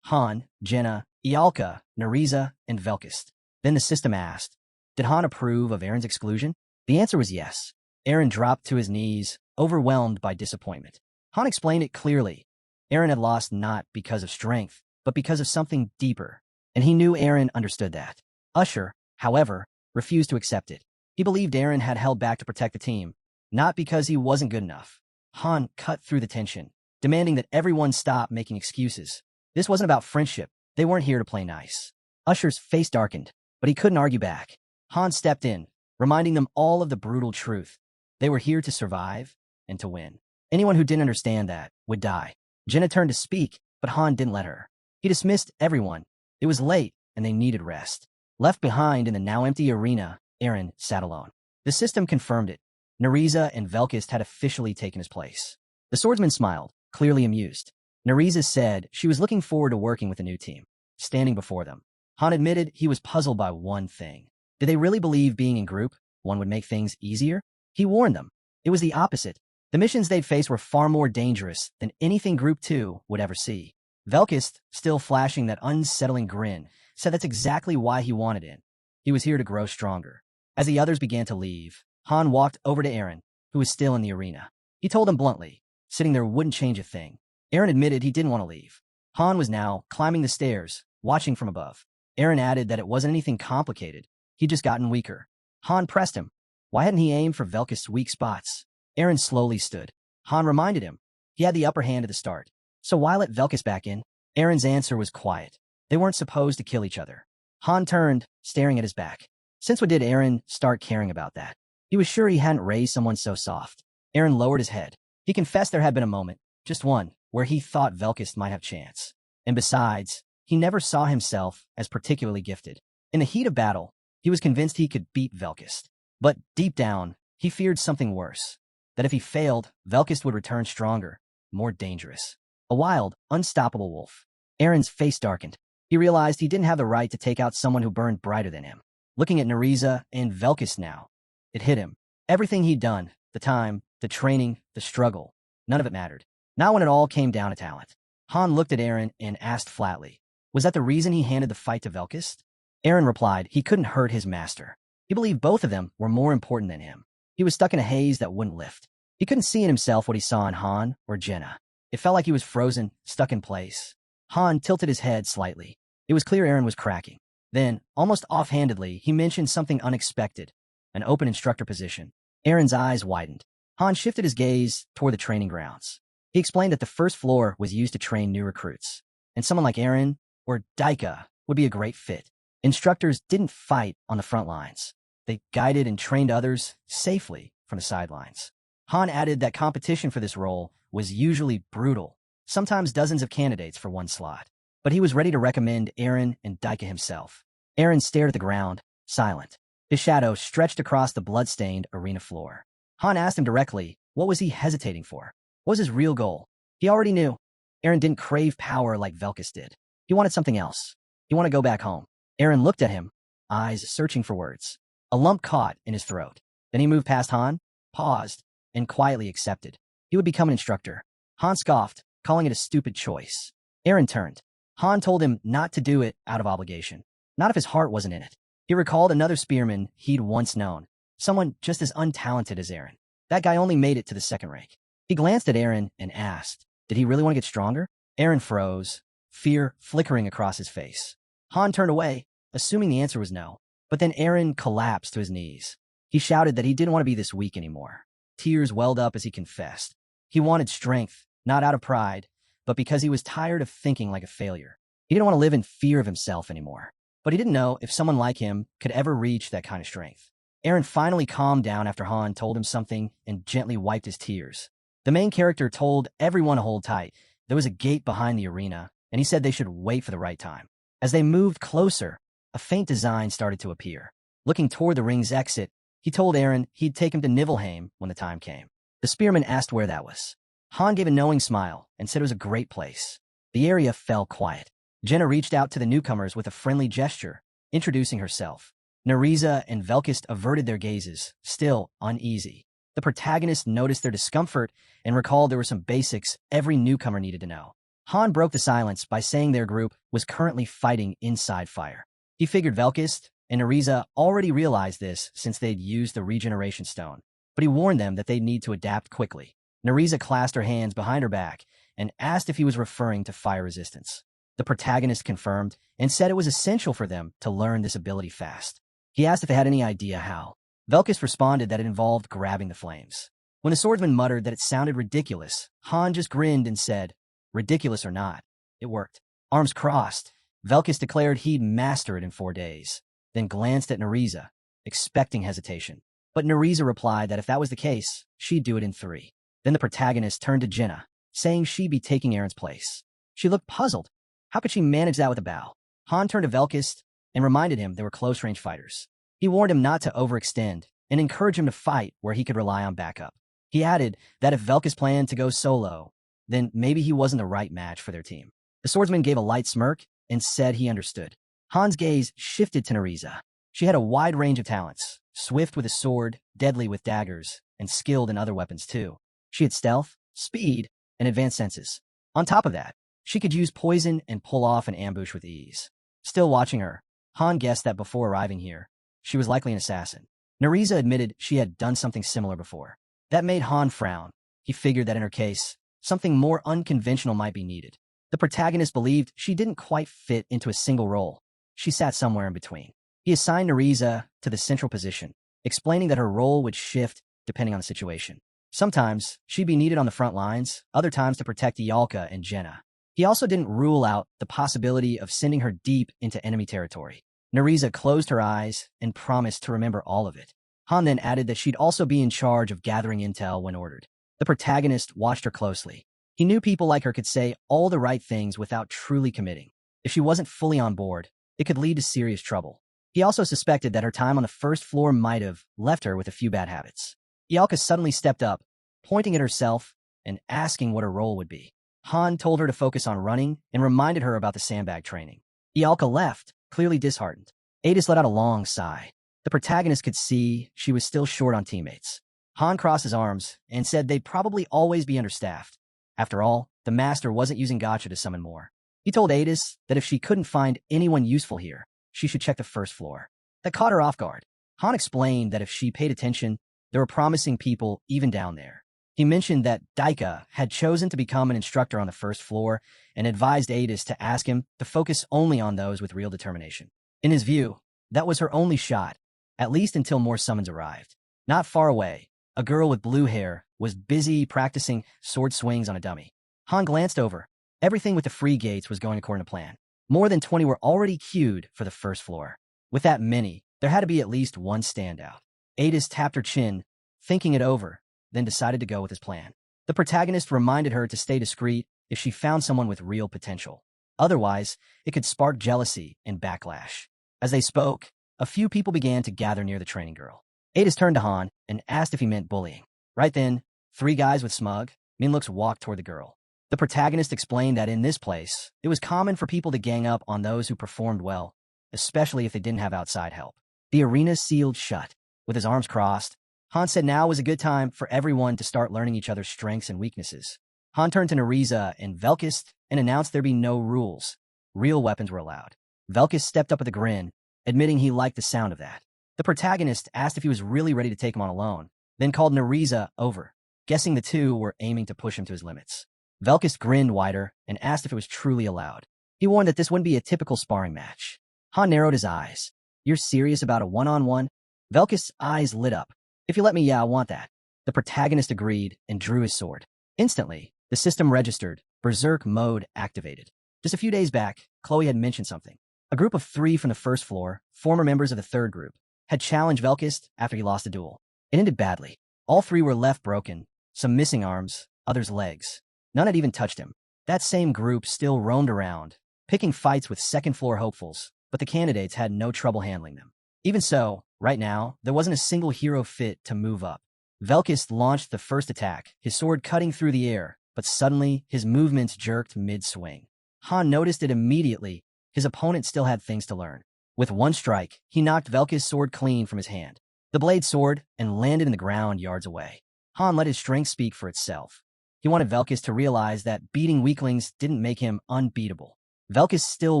Han, Jenna, Ialka, Narisa, and Velkus. Then the system asked, did Han approve of Eren's exclusion? The answer was yes. Eren dropped to his knees, overwhelmed by disappointment. Han explained it clearly. Eren had lost not because of strength, but because of something deeper, and he knew Eren understood that. Usher, however, refused to accept it. He believed Eren had held back to protect the team, not because he wasn't good enough. Han cut through the tension, demanding that everyone stop making excuses. This wasn't about friendship. They weren't here to play nice. Usher's face darkened, but he couldn't argue back. Han stepped in, reminding them all of the brutal truth. They were here to survive and to win. Anyone who didn't understand that would die. Jenna turned to speak, but Han didn't let her. He dismissed everyone. It was late, and they needed rest. Left behind in the now empty arena, Eren sat alone. The system confirmed it. Neriza and Velkist had officially taken his place. The swordsman smiled, clearly amused. Neriza said she was looking forward to working with the new team. Standing before them, Han admitted he was puzzled by one thing. Did they really believe being in group one would make things easier? He warned them. It was the opposite. The missions they'd face were far more dangerous than anything Group 2 would ever see. Velkist, still flashing that unsettling grin, said that's exactly why he wanted in. He was here to grow stronger. As the others began to leave, Han walked over to Eren, who was still in the arena. He told him bluntly, sitting there wouldn't change a thing. Eren admitted he didn't want to leave. Han was now climbing the stairs, watching from above. Eren added that it wasn't anything complicated. He'd just gotten weaker. Han pressed him. Why hadn't he aimed for Velkist's weak spots? Eren slowly stood. Han reminded him. He had the upper hand at the start. So why let Velkist back in? Eren's answer was quiet. They weren't supposed to kill each other. Han turned, staring at his back. Since when did Eren start caring about that? He was sure he hadn't raised someone so soft. Eren lowered his head. He confessed there had been a moment, just one, where he thought Velkist might have chance. And besides, he never saw himself as particularly gifted. In the heat of battle, he was convinced he could beat Velkist. But deep down, he feared something worse. That if he failed, Velkist would return stronger, more dangerous. A wild, unstoppable wolf. Eren's face darkened. He realized he didn't have the right to take out someone who burned brighter than him. Looking at Neriza and Velkist now, it hit him. Everything he'd done, the time, the training, the struggle, none of it mattered. Not when it all came down to talent. Han looked at Eren and asked flatly, was that the reason he handed the fight to Velkist? Eren replied he couldn't hurt his master. He believed both of them were more important than him. He was stuck in a haze that wouldn't lift. He couldn't see in himself what he saw in Han or Jenna. It felt like he was frozen, stuck in place. Han tilted his head slightly. It was clear Eren was cracking. Then, almost offhandedly, he mentioned something unexpected, an open instructor position. Eren's eyes widened. Han shifted his gaze toward the training grounds. He explained that the first floor was used to train new recruits, and someone like Eren or Daika would be a great fit. Instructors didn't fight on the front lines. They guided and trained others safely from the sidelines. Han added that competition for this role was usually brutal, sometimes dozens of candidates for one slot. But he was ready to recommend Eren and Daika himself. Eren stared at the ground, silent. His shadow stretched across the blood-stained arena floor. Han asked him directly, what was he hesitating for? What was his real goal? He already knew. Eren didn't crave power like Velkist did. He wanted something else. He wanted to go back home. Eren looked at him, eyes searching for words. A lump caught in his throat. Then he moved past Han, paused, and quietly accepted. He would become an instructor. Han scoffed, calling it a stupid choice. Eren turned. Han told him not to do it out of obligation. Not if his heart wasn't in it. He recalled another spearman he'd once known. Someone just as untalented as Eren. That guy only made it to the second rank. He glanced at Eren and asked, did he really want to get stronger? Eren froze, fear flickering across his face. Han turned away, assuming the answer was no. But then Eren collapsed to his knees. He shouted that he didn't want to be this weak anymore. Tears welled up as he confessed. He wanted strength, not out of pride, but because he was tired of thinking like a failure. He didn't want to live in fear of himself anymore. But he didn't know if someone like him could ever reach that kind of strength. Eren finally calmed down after Han told him something and gently wiped his tears. The main character told everyone to hold tight. There was a gate behind the arena, and he said they should wait for the right time. As they moved closer, a faint design started to appear. Looking toward the ring's exit, he told Eren he'd take him to Nibelheim when the time came. The spearman asked where that was. Han gave a knowing smile and said it was a great place. The area fell quiet. Jenna reached out to the newcomers with a friendly gesture, introducing herself. Neriza and Velkist averted their gazes, still uneasy. The protagonist noticed their discomfort and recalled there were some basics every newcomer needed to know. Han broke the silence by saying their group was currently fighting inside fire. He figured Velkist and Neriza already realized this since they'd used the regeneration stone, but he warned them that they'd need to adapt quickly. Neriza clasped her hands behind her back and asked if he was referring to fire resistance. The protagonist confirmed and said it was essential for them to learn this ability fast. He asked if they had any idea how. Velkist responded that it involved grabbing the flames. When the swordsman muttered that it sounded ridiculous, Han just grinned and said, ridiculous or not, it worked. Arms crossed, Velkus declared he'd master it in 4 days, then glanced at Nereza, expecting hesitation. But Nereza replied that if that was the case, she'd do it in 3. Then the protagonist turned to Jenna, saying she'd be taking Aaron's place. She looked puzzled. How could she manage that with a bow? Han turned to Velkus and reminded him they were close-range fighters. He warned him not to overextend and encouraged him to fight where he could rely on backup. He added that if Velkus planned to go solo, then maybe he wasn't the right match for their team. The swordsman gave a light smirk and said he understood. Han's gaze shifted to Nereza. She had a wide range of talents, swift with a sword, deadly with daggers, and skilled in other weapons too. She had stealth, speed, and advanced senses. On top of that, she could use poison and pull off an ambush with ease. Still watching her, Han guessed that before arriving here, she was likely an assassin. Nereza admitted she had done something similar before. That made Han frown. He figured that in her case, something more unconventional might be needed. The protagonist believed she didn't quite fit into a single role. She sat somewhere in between. He assigned Nereza to the central position, explaining that her role would shift depending on the situation. Sometimes she'd be needed on the front lines, other times to protect Yalka and Jenna. He also didn't rule out the possibility of sending her deep into enemy territory. Nereza closed her eyes and promised to remember all of it. Han then added that she'd also be in charge of gathering intel when ordered. The protagonist watched her closely. He knew people like her could say all the right things without truly committing. If she wasn't fully on board, it could lead to serious trouble. He also suspected that her time on the first floor might have left her with a few bad habits. Yalka suddenly stepped up, pointing at herself and asking what her role would be. Han told her to focus on running and reminded her about the sandbag training. Yalka left, clearly disheartened. Adis let out a long sigh. The protagonist could see she was still short on teammates. Han crossed his arms and said they'd probably always be understaffed. After all, the master wasn't using Gacha to summon more. He told Adis that if she couldn't find anyone useful here, she should check the first floor. That caught her off guard. Han explained that if she paid attention, there were promising people even down there. He mentioned that Daika had chosen to become an instructor on the first floor and advised Adis to ask him to focus only on those with real determination. In his view, that was her only shot, at least until more summons arrived. Not far away, a girl with blue hair was busy practicing sword swings on a dummy. Han glanced over. Everything with the free gates was going according to plan. More than 20 were already queued for the first floor. With that many, there had to be at least one standout. Adis tapped her chin, thinking it over, then decided to go with his plan. The protagonist reminded her to stay discreet if she found someone with real potential. Otherwise, it could spark jealousy and backlash. As they spoke, a few people began to gather near the training girl. Adis turned to Han and asked if he meant bullying. Right then, 3 guys with smug, mean looks walked toward the girl. The protagonist explained that in this place, it was common for people to gang up on those who performed well, especially if they didn't have outside help. The arena sealed shut. With his arms crossed, Han said now was a good time for everyone to start learning each other's strengths and weaknesses. Han turned to Nereza and Velkus and announced there'd be no rules. Real weapons were allowed. Velkus stepped up with a grin, admitting he liked the sound of that. The protagonist asked if he was really ready to take him on alone, then called Nereza over, guessing the two were aiming to push him to his limits. Velkus grinned wider and asked if it was truly allowed. He warned that this wouldn't be a typical sparring match. Han narrowed his eyes. You're serious about a one-on-one? Velkus' eyes lit up. If you let me, yeah, I want that. The protagonist agreed and drew his sword. Instantly, the system registered, Berserk mode activated. Just a few days back, Chloe had mentioned something. A group of 3 from the first floor, former members of the third group, had challenged Velkus after he lost a duel. It ended badly. All 3 were left broken, some missing arms, others legs. None had even touched him. That same group still roamed around, picking fights with second-floor hopefuls, but the candidates had no trouble handling them. Even so, right now, there wasn't a single hero fit to move up. Velkus launched the first attack, his sword cutting through the air, but suddenly his movements jerked mid-swing. Han noticed it immediately. His opponent still had things to learn. With one strike, he knocked Velkus' sword clean from his hand. The blade soared and landed in the ground yards away. Han let his strength speak for itself. He wanted Velkus to realize that beating weaklings didn't make him unbeatable. Velkus still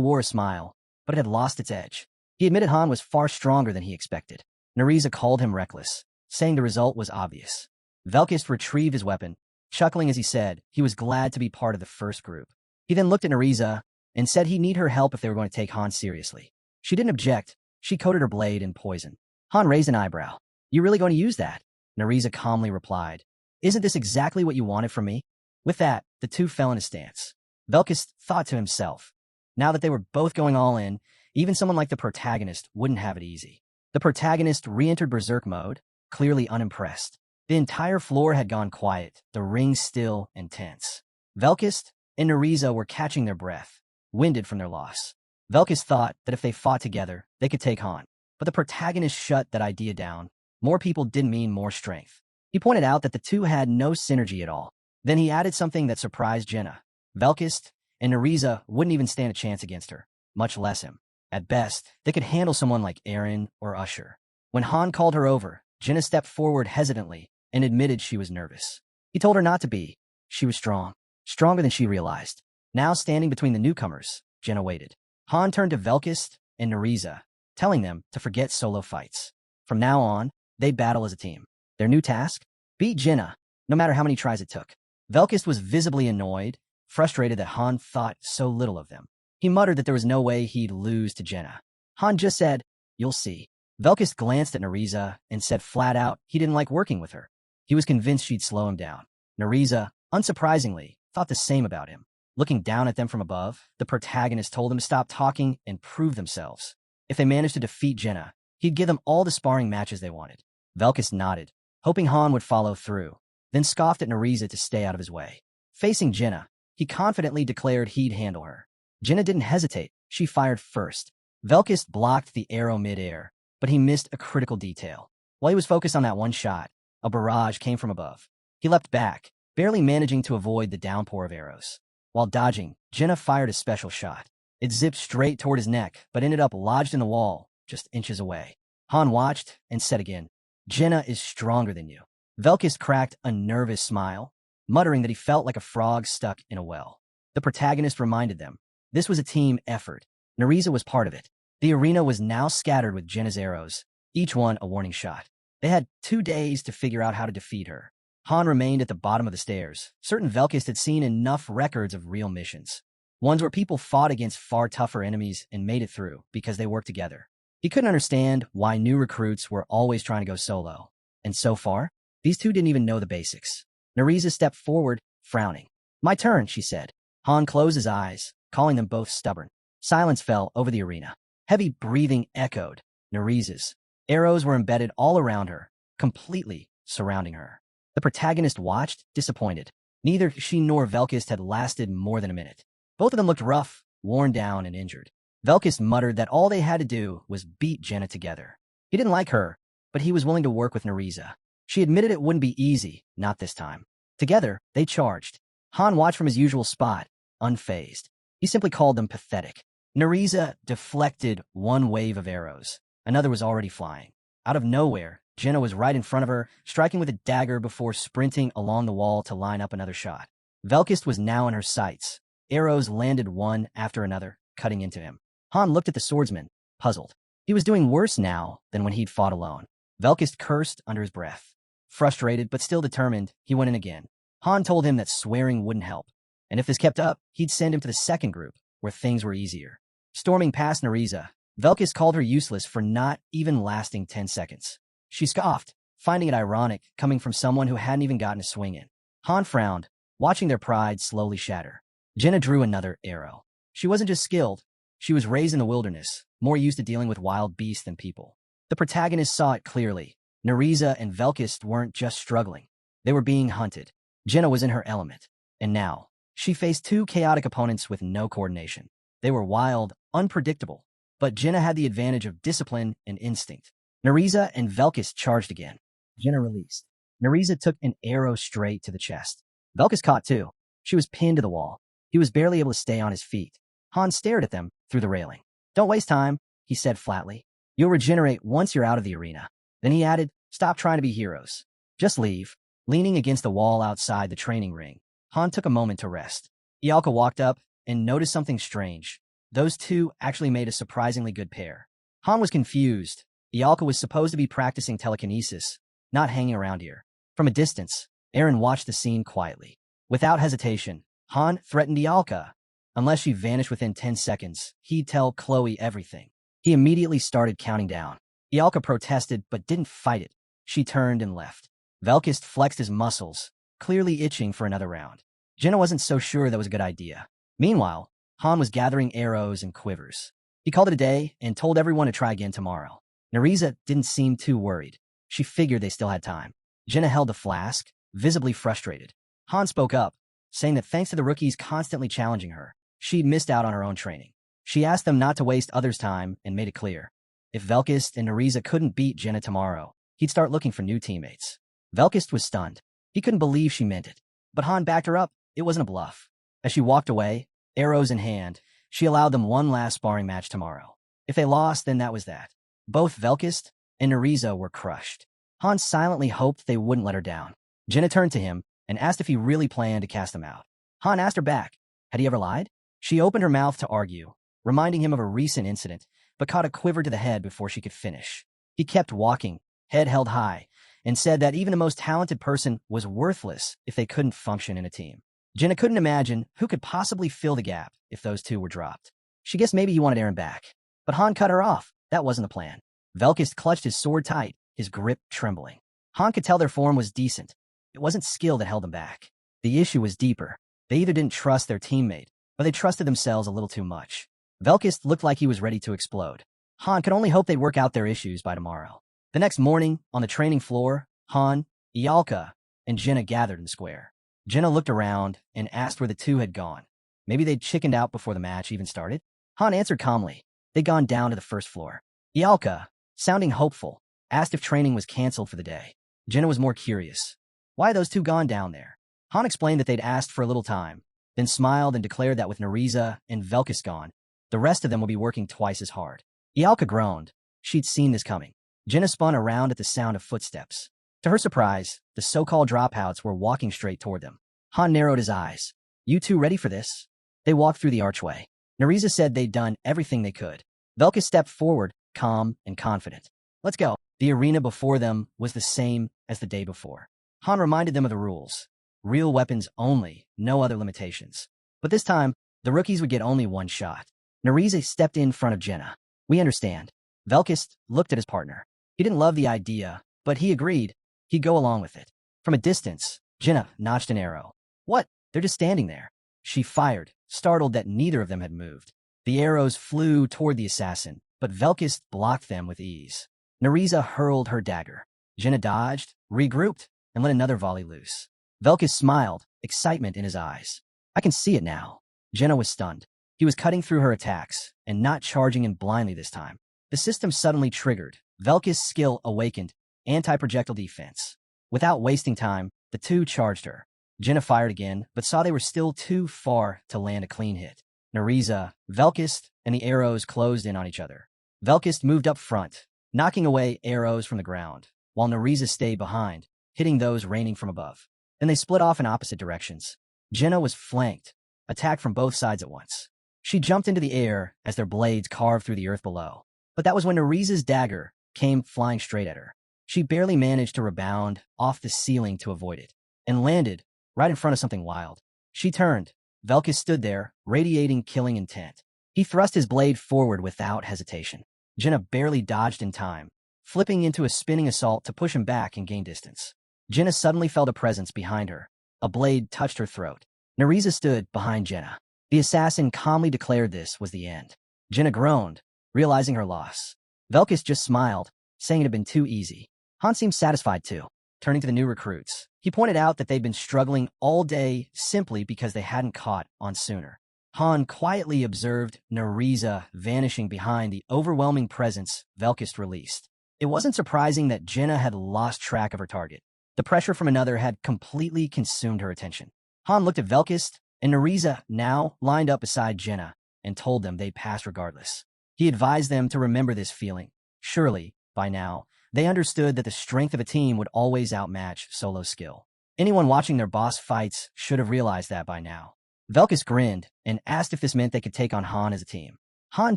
wore a smile, but it had lost its edge. He admitted Han was far stronger than he expected. Nereza called him reckless, saying the result was obvious. Velkus retrieved his weapon, chuckling as he said he was glad to be part of the first group. He then looked at Nereza and said he'd need her help if they were going to take Han seriously. She didn't object. She coated her blade in poison. Han raised an eyebrow. You really going to use that? Nereza calmly replied. Isn't this exactly what you wanted from me? With that, the two fell in a stance. Velkus thought to himself, Now that they were both going all in, even someone like the protagonist wouldn't have it easy. The protagonist re-entered berserk mode, clearly unimpressed. The entire floor had gone quiet, the ring still and tense. Velkist and Nariza were catching their breath, winded from their loss. Velkist thought that if they fought together, they could take Han. But the protagonist shut that idea down. More people didn't mean more strength. He pointed out that the two had no synergy at all. Then he added something that surprised Jenna. Velkist and Nariza wouldn't even stand a chance against her, much less him. At best, they could handle someone like Eren or Usher. When Han called her over, Jenna stepped forward hesitantly and admitted she was nervous. He told her not to be. She was strong, stronger than she realized. Now standing between the newcomers, Jenna waited. Han turned to Velkist and Nariza, telling them to forget solo fights. From now on, they'd battle as a team. Their new task? Beat Jenna, no matter how many tries it took. Velkist was visibly annoyed, frustrated that Han thought so little of them. He muttered that there was no way he'd lose to Jenna. Han just said, "You'll see." Velkist glanced at Nariza and said flat out he didn't like working with her. He was convinced she'd slow him down. Nariza, unsurprisingly, thought the same about him. Looking down at them from above, the protagonist told them to stop talking and prove themselves. If they managed to defeat Jenna, he'd give them all the sparring matches they wanted. Velkist nodded, hoping Han would follow through, then scoffed at Nariza to stay out of his way. Facing Jenna, he confidently declared he'd handle her. Jenna didn't hesitate. She fired first. Velkist blocked the arrow mid-air, but he missed a critical detail. While he was focused on that one shot, a barrage came from above. He leapt back, barely managing to avoid the downpour of arrows. While dodging, Jenna fired a special shot. It zipped straight toward his neck, but ended up lodged in the wall, just inches away. Han watched and said again, "Jenna is stronger than you." Velkist cracked a nervous smile, muttering that he felt like a frog stuck in a well. The protagonist reminded them, this was a team effort. Nariza was part of it. The arena was now scattered with Jenna's arrows, each one a warning shot. They had 2 days to figure out how to defeat her. Han remained at the bottom of the stairs, certain Velkist had seen enough records of real missions. Ones where people fought against far tougher enemies and made it through because they worked together. He couldn't understand why new recruits were always trying to go solo. And so far, these two didn't even know the basics. Nariza stepped forward, frowning. "My turn," she said. Han closed his eyes, calling them both stubborn. Silence fell over the arena. Heavy breathing echoed. Nariza's arrows were embedded all around her, completely surrounding her. The protagonist watched, disappointed. Neither she nor Velkist had lasted more than a minute. Both of them looked rough, worn down, and injured. Velkist muttered that all they had to do was beat Jenna together. He didn't like her, but he was willing to work with Nariza. She admitted it wouldn't be easy, not this time. Together, they charged. Han watched from his usual spot, unfazed. He simply called them pathetic. Nariza deflected one wave of arrows. Another was already flying. Out of nowhere, Jenna was right in front of her, striking with a dagger before sprinting along the wall to line up another shot. Velkist was now in her sights. Arrows landed one after another, cutting into him. Han looked at the swordsman, puzzled. He was doing worse now than when he'd fought alone. Velkist cursed under his breath. Frustrated but still determined, he went in again. Han told him that swearing wouldn't help, and if this kept up, he'd send him to the second group, where things were easier. Storming past Nariza, Velkist called her useless for not even lasting 10 seconds. She scoffed, finding it ironic coming from someone who hadn't even gotten a swing in. Han frowned, watching their pride slowly shatter. Jenna drew another arrow. She wasn't just skilled, she was raised in the wilderness, more used to dealing with wild beasts than people. The protagonist saw it clearly. Nariza and Velkist weren't just struggling. They were being hunted. Jenna was in her element. And now, she faced two chaotic opponents with no coordination. They were wild, unpredictable, but Jenna had the advantage of discipline and instinct. Nariza and Velkist charged again. Jenna released. Nariza took an arrow straight to the chest. Velkist caught too. She was pinned to the wall. He was barely able to stay on his feet. Han stared at them through the railing. "Don't waste time," he said flatly. "You'll regenerate once you're out of the arena." Then he added, "Stop trying to be heroes. Just leave." Leaning against the wall outside the training ring, Han took a moment to rest. Ialka walked up and noticed something strange. Those two actually made a surprisingly good pair. Han was confused. Ialka was supposed to be practicing telekinesis, not hanging around here. From a distance, Eren watched the scene quietly. Without hesitation, Han threatened Ialka. Unless she vanished within 10 seconds, he'd tell Chloe everything. He immediately started counting down. Ialka protested but didn't fight it. She turned and left. Velkist flexed his muscles, clearly itching for another round. Jenna wasn't so sure that was a good idea. Meanwhile, Han was gathering arrows and quivers. He called it a day and told everyone to try again tomorrow. Nerissa didn't seem too worried. She figured they still had time. Jenna held the flask, visibly frustrated. Han spoke up, saying that thanks to the rookies constantly challenging her, she'd missed out on her own training. She asked them not to waste others' time and made it clear. If Velkist and Nerissa couldn't beat Jenna tomorrow, he'd start looking for new teammates. Velkist was stunned. He couldn't believe she meant it. But Han backed her up. It wasn't a bluff. As she walked away, arrows in hand, she allowed them one last sparring match tomorrow. If they lost, then that was that. Both Velkist and Nerissa were crushed. Han silently hoped they wouldn't let her down. Jenna turned to him and asked if he really planned to cast them out. Han asked her back, had he ever lied? She opened her mouth to argue, reminding him of a recent incident, but caught a quiver to the head before she could finish. He kept walking, head held high, and said that even the most talented person was worthless if they couldn't function in a team. Jenna couldn't imagine who could possibly fill the gap if those two were dropped. She guessed maybe he wanted Aaron back. But Han cut her off. That wasn't the plan. Velkist clutched his sword tight, his grip trembling. Han could tell their form was decent. It wasn't skill that held them back. The issue was deeper. They either didn't trust their teammate, or they trusted themselves a little too much. Velkist looked like he was ready to explode. Han could only hope they'd work out their issues by tomorrow. The next morning, on the training floor, Han, Ialka, and Jenna gathered in the square. Jenna looked around and asked where the two had gone. Maybe they'd chickened out before the match even started? Han answered calmly. They'd gone down to the first floor. Ialka, sounding hopeful, asked if training was canceled for the day. Jenna was more curious. Why had those two gone down there? Han explained that they'd asked for a little time, then smiled and declared that with Nerissa and Velkist gone, the rest of them would be working twice as hard. Ialka groaned. She'd seen this coming. Jenna spun around at the sound of footsteps. To her surprise, the so-called dropouts were walking straight toward them. Han narrowed his eyes. You two ready for this? They walked through the archway. Nerissa said they'd done everything they could. Velkist stepped forward, calm and confident. Let's go. The arena before them was the same as the day before. Han reminded them of the rules. Real weapons only, no other limitations. But this time, the rookies would get only one shot. Nerissa stepped in front of Jenna. We understand. Velkist looked at his partner. He didn't love the idea, but he agreed he'd go along with it. From a distance, Jenna notched an arrow. What? They're just standing there. She fired, startled that neither of them had moved. The arrows flew toward the assassin, but Velkist blocked them with ease. Nerissa hurled her dagger. Jenna dodged, regrouped, and let another volley loose. Velkist smiled, excitement in his eyes. I can see it now. Jenna was stunned. He was cutting through her attacks, and not charging in blindly this time. The system suddenly triggered. Velkist's skill awakened anti-projectile defense. Without wasting time, the two charged her. Jenna fired again, but saw they were still too far to land a clean hit. Nerissa, Velkist, and the arrows closed in on each other. Velkist moved up front, knocking away arrows from the ground, while Nerissa stayed behind, hitting those raining from above. Then they split off in opposite directions. Jenna was flanked, attacked from both sides at once. She jumped into the air as their blades carved through the earth below. But that was when Nerissa's dagger came flying straight at her. She barely managed to rebound off the ceiling to avoid it, and landed right in front of something wild. She turned. Velkist stood there, radiating killing intent. He thrust his blade forward without hesitation. Jenna barely dodged in time, flipping into a spinning assault to push him back and gain distance. Jenna suddenly felt a presence behind her. A blade touched her throat. Nerissa stood behind Jenna. The assassin calmly declared this was the end. Jenna groaned, realizing her loss. Velkist just smiled, saying it had been too easy. Han seemed satisfied too. Turning to the new recruits, he pointed out that they'd been struggling all day simply because they hadn't caught on sooner. Han quietly observed Nerissa vanishing behind the overwhelming presence Velkist released. It wasn't surprising that Jenna had lost track of her target. The pressure from another had completely consumed her attention. Han looked at Velkist, and Nerissa now lined up beside Jenna and told them they'd pass regardless. He advised them to remember this feeling. Surely, by now, they understood that the strength of a team would always outmatch solo skill. Anyone watching their boss fights should have realized that by now. Velkist grinned and asked if this meant they could take on Han as a team. Han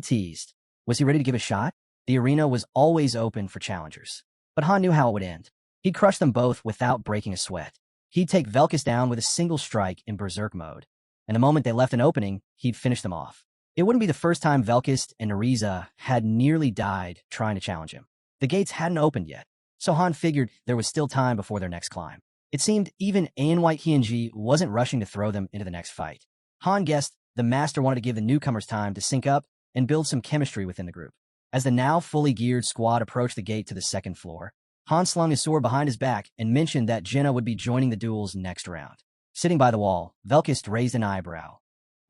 teased. Was he ready to give a shot? The arena was always open for challengers. But Han knew how it would end. He'd crush them both without breaking a sweat. He'd take Velkist down with a single strike in berserk mode. And the moment they left an opening, he'd finish them off. It wouldn't be the first time Velkist and Nerissa had nearly died trying to challenge him. The gates hadn't opened yet, so Han figured there was still time before their next climb. It seemed even White Hyunji wasn't rushing to throw them into the next fight. Han guessed The master wanted to give the newcomers time to sync up and build some chemistry within the group. As the now fully geared squad approached the gate to the second floor, Han slung his sword behind his back and mentioned that Jenna would be joining the duels next round. Sitting by the wall, Velkist raised an eyebrow.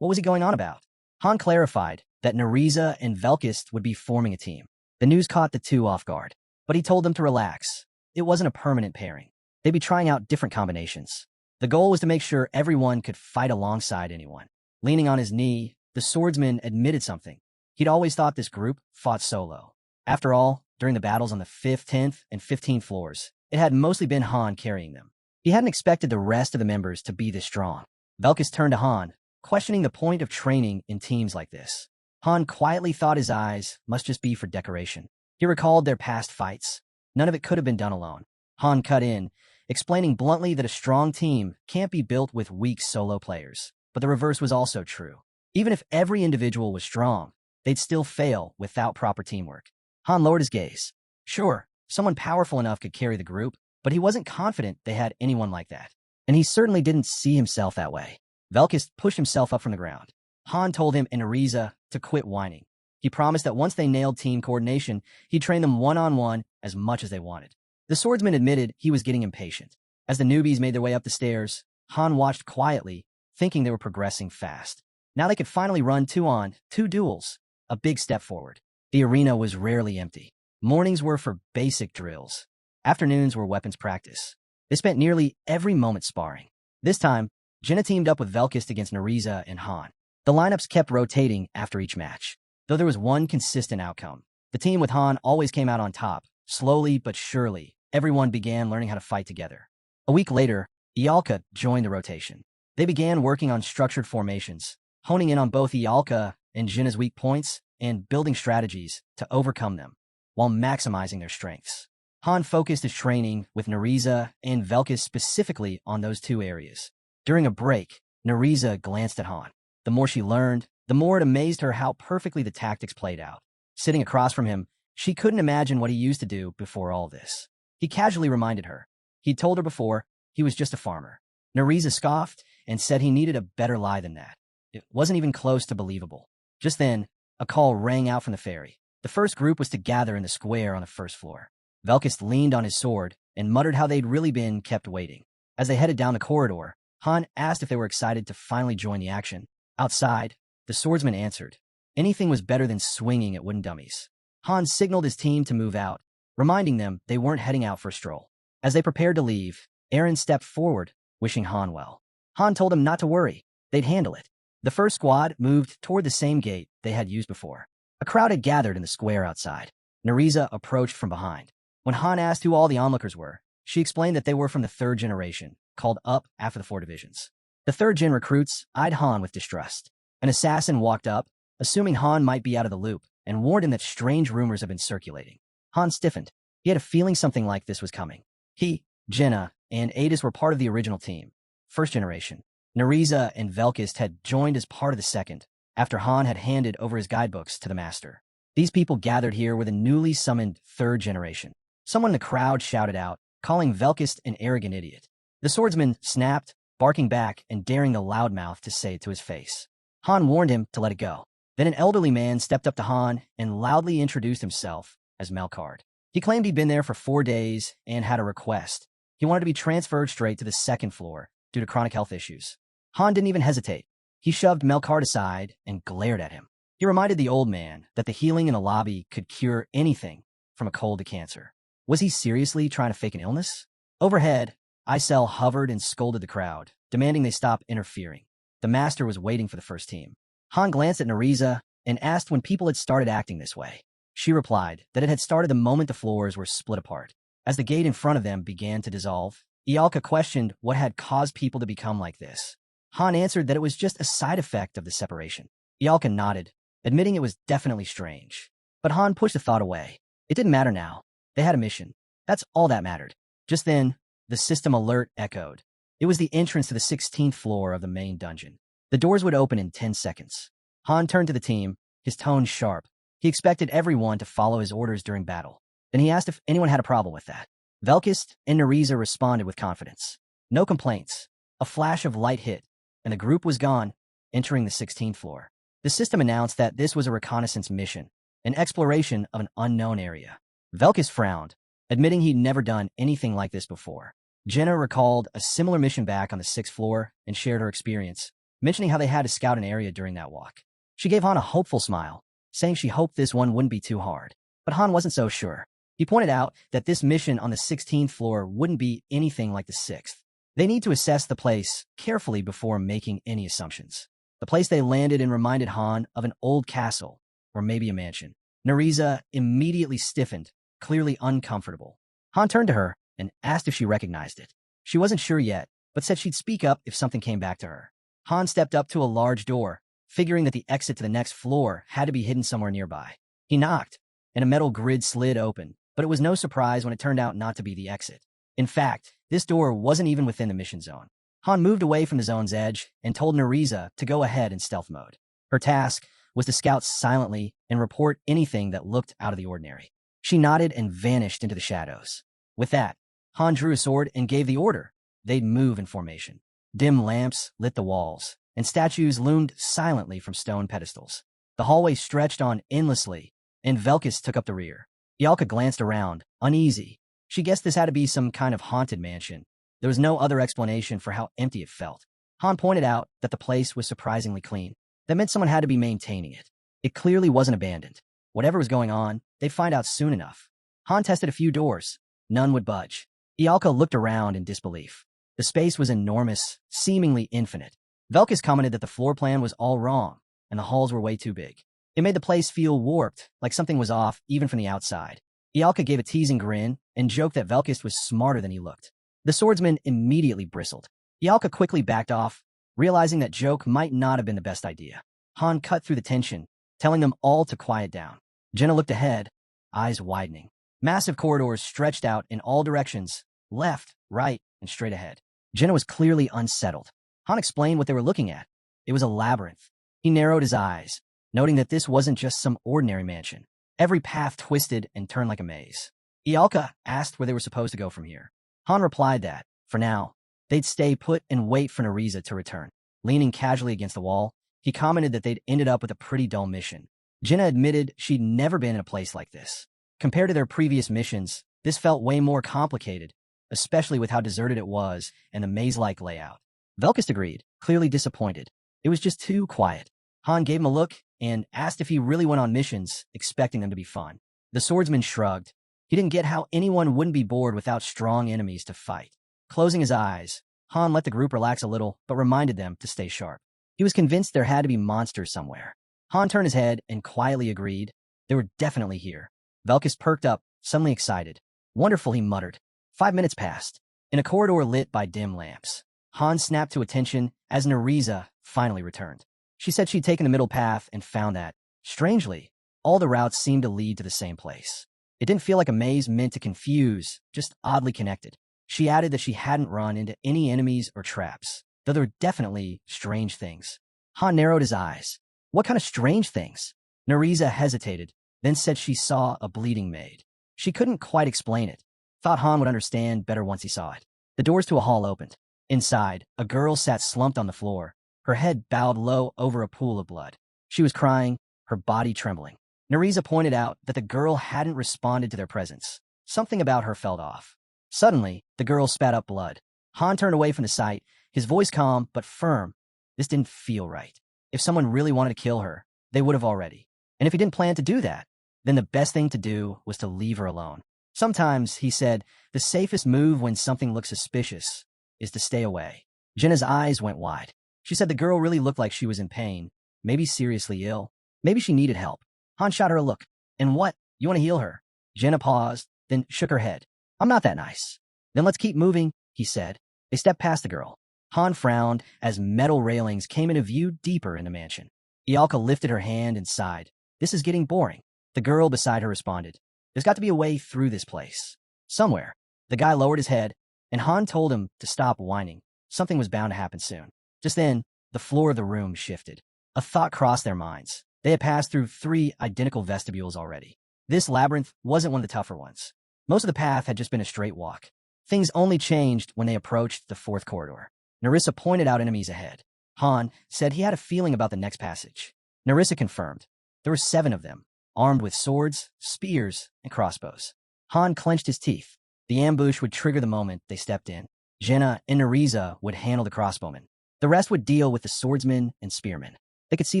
What was he going on about? Han clarified that Nariza and Velkist would be forming a team. The news caught the two off guard, but he told them to relax. It wasn't a permanent pairing. They'd be trying out different combinations. The goal was to make sure everyone could fight alongside anyone. Leaning on his knee, the swordsman admitted something. He'd always thought this group fought solo. After all, during the battles on the 5th, 10th, and 15th floors, it had mostly been Han carrying them. He hadn't expected the rest of the members to be this strong. Velkist turned to Han, questioning the point of training in teams like this. Han quietly thought his eyes must just be for decoration. He recalled their past fights. None of it could have been done alone. Han cut in, explaining bluntly that a strong team can't be built with weak solo players. But the reverse was also true. Even if every individual was strong, they'd still fail without proper teamwork. Han lowered his gaze. Sure, someone powerful enough could carry the group, but he wasn't confident they had anyone like that. And he certainly didn't see himself that way. Velkist pushed himself up from the ground. Han told him and Ariza to quit whining. He promised that once they nailed team coordination, he'd train them one-on-one as much as they wanted. The swordsman admitted he was getting impatient. As the newbies made their way up the stairs, Han watched quietly, thinking they were progressing fast. Now they could finally run 2-on-2 duels, a big step forward. The arena was rarely empty. Mornings were for basic drills. Afternoons were weapons practice. They spent nearly every moment sparring. This time, Jenna teamed up with Velkist against Nariza and Han. The lineups kept rotating after each match, though there was one consistent outcome. The team with Han always came out on top. Slowly but surely, everyone began learning how to fight together. A week later, Ialka joined the rotation. They began working on structured formations, honing in on both Ialka and Jenna's weak points and building strategies to overcome them, while maximizing their strengths. Han focused his training with Nariza and Velkist specifically on those two areas. During a break, Nariza glanced at Han. The more she learned, the more it amazed her how perfectly the tactics played out. Sitting across from him, she couldn't imagine what he used to do before all this. He casually reminded her. He'd told her before he was just a farmer. Nariza scoffed and said he needed a better lie than that. It wasn't even close to believable. Just then, a call rang out from the ferry. The first group was to gather in the square on the first floor. Velkist leaned on his sword and muttered how they'd really been kept waiting. As they headed down the corridor, Han asked if they were excited to finally join the action. Outside, the swordsman answered. Anything was better than swinging at wooden dummies. Han signaled his team to move out, reminding them they weren't heading out for a stroll. As they prepared to leave, Aaron stepped forward, wishing Han well. Han told him not to worry. They'd handle it. The first squad moved toward the same gate they had used before. A crowd had gathered in the square outside. Nariza approached from behind. When Han asked who all the onlookers were, she explained that they were from the 3rd generation, called up after the 4 divisions. The 3rd gen recruits eyed Han with distrust. An assassin walked up, assuming Han might be out of the loop, and warned him that strange rumors had been circulating. Han stiffened. He had a feeling something like this was coming. He, Jenna, and Adis were part of the original team, 1st generation. Nariza and Velkist had joined as part of the 2nd, after Han had handed over his guidebooks to the master. These people gathered here with a newly summoned 3rd generation. Someone in the crowd shouted out, calling Velkist an arrogant idiot. The swordsman snapped, barking back and daring the loudmouth to say it to his face. Han warned him to let it go. Then an elderly man stepped up to Han and loudly introduced himself as Melkard. He claimed he'd been there for 4 days and had a request. He wanted to be transferred straight to the 2nd floor due to chronic health issues. Han didn't even hesitate. He shoved Melkard aside and glared at him. He reminded the old man that the healing in the lobby could cure anything from a cold to cancer. Was he seriously trying to fake an illness? Overhead, Isel hovered and scolded the crowd, demanding they stop interfering. The master was waiting for the first team. Han glanced at Nariza and asked when people had started acting this way. She replied that it had started the moment the floors were split apart. As the gate in front of them began to dissolve, Ialka questioned what had caused people to become like this. Han answered that it was just a side effect of the separation. Ialka nodded, admitting it was definitely strange. But Han pushed the thought away. It didn't matter now. They had a mission. That's all that mattered. Just then, the system alert echoed. It was the entrance to the 16th floor of the main dungeon. The doors would open in 10 seconds. Han turned to the team, his tone sharp. He expected everyone to follow his orders during battle. Then he asked if anyone had a problem with that. Velkist and Nariza responded with confidence. No complaints. A flash of light hit, and the group was gone entering the 16th floor. The system announced that this was a reconnaissance mission, an exploration of an unknown area. Velkus frowned, admitting he'd never done anything like this before. Jenna recalled a similar mission back on the 6th floor and shared her experience, mentioning how they had to scout an area during that walk. She gave Han a hopeful smile, saying she hoped this one wouldn't be too hard. But Han wasn't so sure. He pointed out that this mission on the 16th floor wouldn't be anything like the 6th. They need to assess the place carefully before making any assumptions. The place they landed in reminded Han of an old castle, or maybe a mansion. Nerissa immediately stiffened, clearly uncomfortable. Han turned to her and asked if she recognized it. She wasn't sure yet, but said she'd speak up if something came back to her. Han stepped up to a large door, figuring that the exit to the next floor had to be hidden somewhere nearby. He knocked, and a metal grid slid open, but it was no surprise when it turned out not to be the exit. In fact, this door wasn't even within the mission zone. Han moved away from the zone's edge and told Nerissa to go ahead in stealth mode. Her task was to scout silently and report anything that looked out of the ordinary. She nodded and vanished into the shadows. With that, Han drew a sword and gave the order. They'd move in formation. Dim lamps lit the walls, and statues loomed silently from stone pedestals. The hallway stretched on endlessly, and Velkus took up the rear. Ialka glanced around, uneasy. She guessed this had to be some kind of haunted mansion. There was no other explanation for how empty it felt. Han pointed out that the place was surprisingly clean. That meant someone had to be maintaining it. It clearly wasn't abandoned. Whatever was going on, they'd find out soon enough. Han tested a few doors. None would budge. Ialka looked around in disbelief. The space was enormous, seemingly infinite. Velkus commented that the floor plan was all wrong, and the halls were way too big. It made the place feel warped, like something was off, even from the outside. Ialka gave a teasing grin and joked that Velkus was smarter than he looked. The swordsman immediately bristled. Ialka quickly backed off, realizing that joke might not have been the best idea. Han cut through the tension, telling them all to quiet down. Jenna looked ahead, eyes widening. Massive corridors stretched out in all directions, left, right, and straight ahead. Jenna was clearly unsettled. Han explained what they were looking at. It was a labyrinth. He narrowed his eyes, noting that this wasn't just some ordinary mansion. Every path twisted and turned like a maze. Ialka asked where they were supposed to go from here. Han replied that, for now, they'd stay put and wait for Nerissa to return. Leaning casually against the wall, he commented that they'd ended up with a pretty dull mission. Jenna admitted she'd never been in a place like this. Compared to their previous missions, this felt way more complicated, especially with how deserted it was and the maze-like layout. Velkus agreed, clearly disappointed. It was just too quiet. Han gave him a look and asked if he really went on missions, expecting them to be fun. The swordsman shrugged. He didn't get how anyone wouldn't be bored without strong enemies to fight. Closing his eyes, Han let the group relax a little, but reminded them to stay sharp. He was convinced there had to be monsters somewhere. Han turned his head and quietly agreed. They were definitely here. Velkus perked up, suddenly excited. Wonderful, he muttered. 5 minutes passed. In a corridor lit by dim lamps, Han snapped to attention as Nerissa finally returned. She said she'd taken the middle path and found that, strangely, all the routes seemed to lead to the same place. It didn't feel like a maze meant to confuse, just oddly connected. She added that she hadn't run into any enemies or traps, though there were definitely strange things. Han narrowed his eyes. What kind of strange things? Nerissa hesitated, then said she saw a bleeding maid. She couldn't quite explain it. Thought Han would understand better once he saw it. The doors to a hall opened. Inside, a girl sat slumped on the floor, her head bowed low over a pool of blood. She was crying, her body trembling. Nerissa pointed out that the girl hadn't responded to their presence. Something about her felt off. Suddenly, the girl spat up blood. Han turned away from the sight, his voice calm but firm. This didn't feel right. If someone really wanted to kill her, they would have already. And if he didn't plan to do that, then the best thing to do was to leave her alone. Sometimes, he said, the safest move when something looks suspicious is to stay away. Jenna's eyes went wide. She said the girl really looked like she was in pain, maybe seriously ill. Maybe she needed help. Han shot her a look. And what? You want to heal her? Jenna paused, then shook her head. I'm not that nice. Then let's keep moving, he said. They stepped past the girl. Han frowned as metal railings came into view deeper in the mansion. Ialka lifted her hand and sighed. This is getting boring. The girl beside her responded. There's got to be a way through this place. Somewhere. The guy lowered his head, and Han told him to stop whining. Something was bound to happen soon. Just then, the floor of the room shifted. A thought crossed their minds. They had passed through 3 identical vestibules already. This labyrinth wasn't one of the tougher ones. Most of the path had just been a straight walk. Things only changed when they approached the 4th corridor. Nerissa pointed out enemies ahead. Han said he had a feeling about the next passage. Narissa confirmed. There were 7 of them, armed with swords, spears, and crossbows. Han clenched his teeth. The ambush would trigger the moment they stepped in. Jenna and Narissa would handle the crossbowmen. The rest would deal with the swordsmen and spearmen. They could see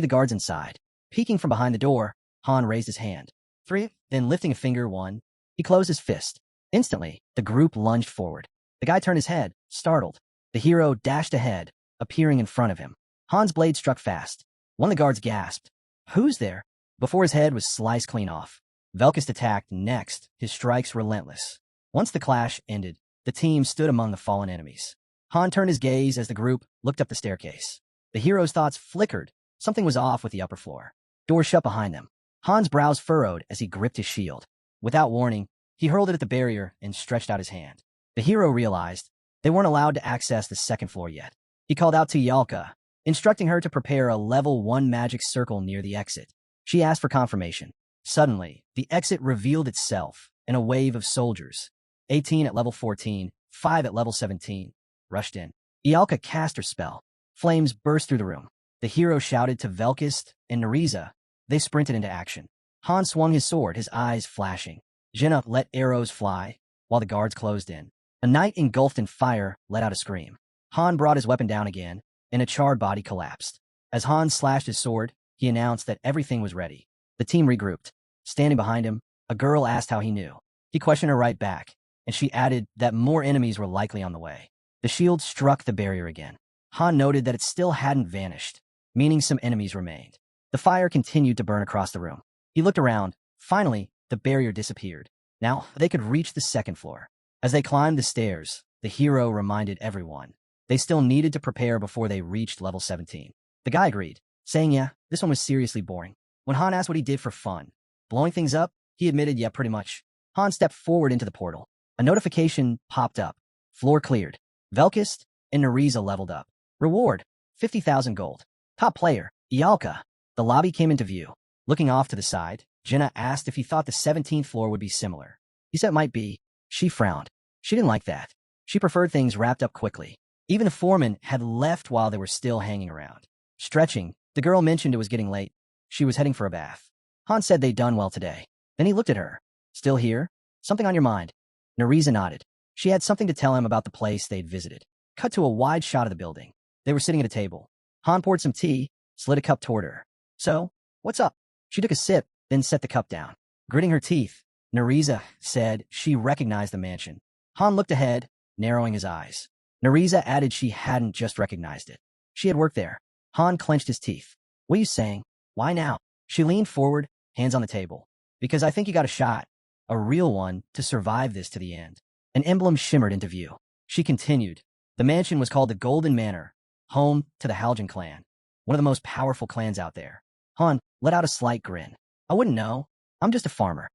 the guards inside. Peeking from behind the door, Han raised his hand. 3, then lifting a finger 1, he closed his fist. Instantly, the group lunged forward. The guy turned his head, startled. The hero dashed ahead, appearing in front of him. Han's blade struck fast. One of the guards gasped. "Who's there?" Before his head was sliced clean off. Velkist attacked next, his strikes relentless. Once the clash ended, the team stood among the fallen enemies. Han turned his gaze as the group looked up the staircase. The hero's thoughts flickered. Something was off with the upper floor. Doors shut behind them. Han's brows furrowed as he gripped his shield. Without warning, he hurled it at the barrier and stretched out his hand. The hero realized they weren't allowed to access the second floor yet. He called out to Yalka, instructing her to prepare a level 1 magic circle near the exit. She asked for confirmation. Suddenly, the exit revealed itself, and a wave of soldiers, 18 at level 14, 5 at level 17, rushed in. Yalka cast her spell. Flames burst through the room. The hero shouted to Velkist and Narissa. They sprinted into action. Han swung his sword, his eyes flashing. Jenna let arrows fly, while the guards closed in. A knight engulfed in fire let out a scream. Han brought his weapon down again, and a charred body collapsed. As Han slashed his sword, he announced that everything was ready. The team regrouped. Standing behind him, a girl asked how he knew. He questioned her right back, and she added that more enemies were likely on the way. The shield struck the barrier again. Han noted that it still hadn't vanished, meaning some enemies remained. The fire continued to burn across the room. He looked around. Finally, the barrier disappeared. Now, they could reach the second floor. As they climbed the stairs, the hero reminded everyone they still needed to prepare before they reached level 17. The guy agreed, saying, yeah, this one was seriously boring. When Han asked what he did for fun, blowing things up, he admitted, yeah, pretty much. Han stepped forward into the portal. A notification popped up. Floor cleared. Velkist and Narissa leveled up. Reward, 50,000 gold. Top player, Yalka. The lobby came into view. Looking off to the side, Jenna asked if he thought the 17th floor would be similar. He said it might be. She frowned. She didn't like that. She preferred things wrapped up quickly. Even the foreman had left while they were still hanging around. Stretching, the girl mentioned it was getting late. She was heading for a bath. Han said they'd done well today. Then he looked at her. Still here? Something on your mind? Narissa nodded. She had something to tell him about the place they'd visited. Cut to a wide shot of the building. They were sitting at a table. Han poured some tea, slid a cup toward her. So, what's up? She took a sip, then set the cup down. Gritting her teeth, Narissa said she recognized the mansion. Han looked ahead, narrowing his eyes. Narissa added she hadn't just recognized it. She had worked there. Han clenched his teeth. What are you saying? Why now? She leaned forward, hands on the table. Because I think you got a shot. A real one to survive this to the end. An emblem shimmered into view. She continued. The mansion was called the Golden Manor, home to the Haljan clan, one of the most powerful clans out there. Han let out a slight grin. I wouldn't know. I'm just a farmer.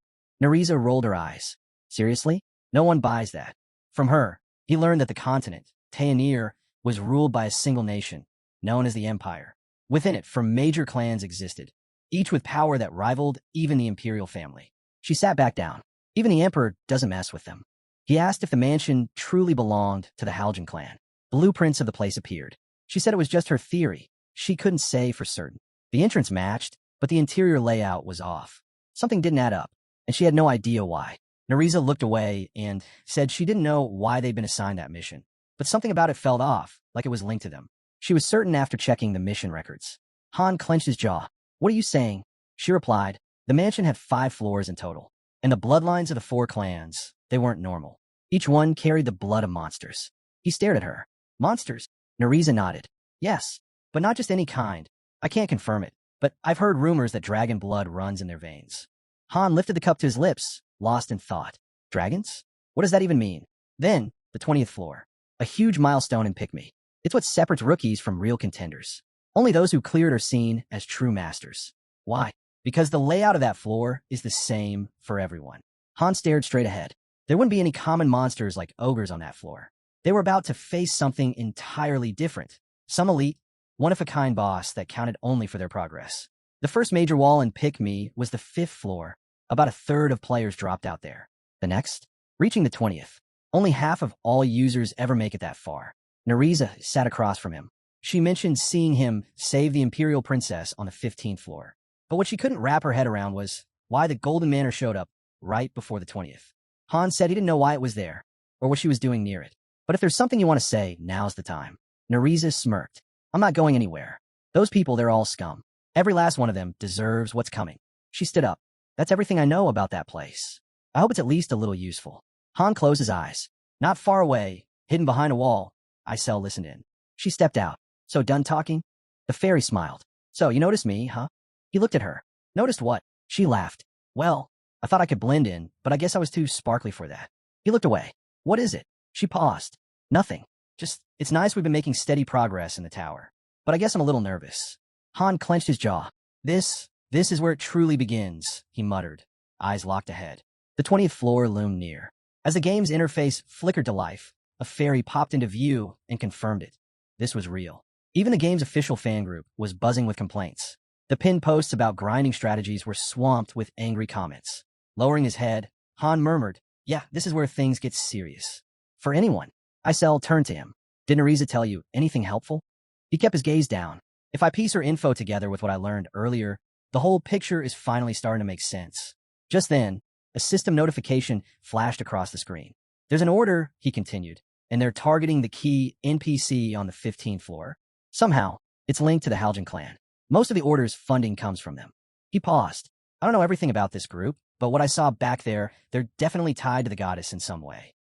Narissa rolled her eyes. Seriously? No one buys that. From her, he learned that the continent, Tayanir, was ruled by a single nation, known as the Empire. Within it, major clans existed, each with power that rivaled even the imperial family. She sat back down. Even the emperor doesn't mess with them. He asked if the mansion truly belonged to the Haljan clan. Blueprints of the place appeared. She said it was just her theory. She couldn't say for certain. The entrance matched, but the interior layout was off. Something didn't add up, and she had no idea why. Narissa looked away and said she didn't know why they'd been assigned that mission, but something about it felt off, like it was linked to them. She was certain after checking the mission records. Han clenched his jaw. What are you saying? She replied, the mansion had 5 floors in total, and the bloodlines of the 4 clans, they weren't normal. Each one carried the blood of monsters. He stared at her. Monsters? Narissa nodded. Yes, but not just any kind. I can't confirm it, but I've heard rumors that dragon blood runs in their veins. Han lifted the cup to his lips, lost in thought. Dragons? What does that even mean? Then, the 20th floor. A huge milestone in Pikmi. It's what separates rookies from real contenders. Only those who cleared are seen as true masters. Why? Because the layout of that floor is the same for everyone. Han stared straight ahead. There wouldn't be any common monsters like ogres on that floor. They were about to face something entirely different. Some elite, one-of-a-kind boss that counted only for their progress. The first major wall in Pikmi was the 5th floor. About a third of players dropped out there. The next? Reaching the 20th. Only half of all users ever make it that far. Narissa sat across from him. She mentioned seeing him save the Imperial Princess on the 15th floor. But what she couldn't wrap her head around was why the Golden Manor showed up right before the 20th. Han said he didn't know why it was there, or what she was doing near it. But if there's something you want to say, now's the time. Nerissa smirked. I'm not going anywhere. Those people, they're all scum. Every last one of them deserves what's coming. She stood up. That's everything I know about that place. I hope it's at least a little useful. Han closed his eyes. Not far away, hidden behind a wall, Isel listened in. She stepped out. So done talking? The fairy smiled. So you noticed me, huh? He looked at her. Noticed what? She laughed. Well, I thought I could blend in, but I guess I was too sparkly for that. He looked away. What is it? She paused. Nothing. Just, it's nice we've been making steady progress in the tower. But I guess I'm a little nervous. Han clenched his jaw. This is where it truly begins, he muttered, eyes locked ahead. The 20th floor loomed near. As the game's interface flickered to life, a fairy popped into view and confirmed it. This was real. Even the game's official fan group was buzzing with complaints. The pinned posts about grinding strategies were swamped with angry comments. Lowering his head, Han murmured, yeah, this is where things get serious. For anyone. Isel turned to him. Did Nerissa tell you anything helpful? He kept his gaze down. If I piece her info together with what I learned earlier, the whole picture is finally starting to make sense. Just then, a system notification flashed across the screen. There's an order, he continued, and they're targeting the key NPC on the 15th floor. Somehow, it's linked to the Haljan clan. Most of the order's funding comes from them. He paused. I don't know everything about this group, but what I saw back there, they're definitely tied to the goddess in some way.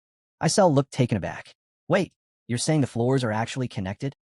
Isel looked taken aback. Wait, you're saying the floors are actually connected?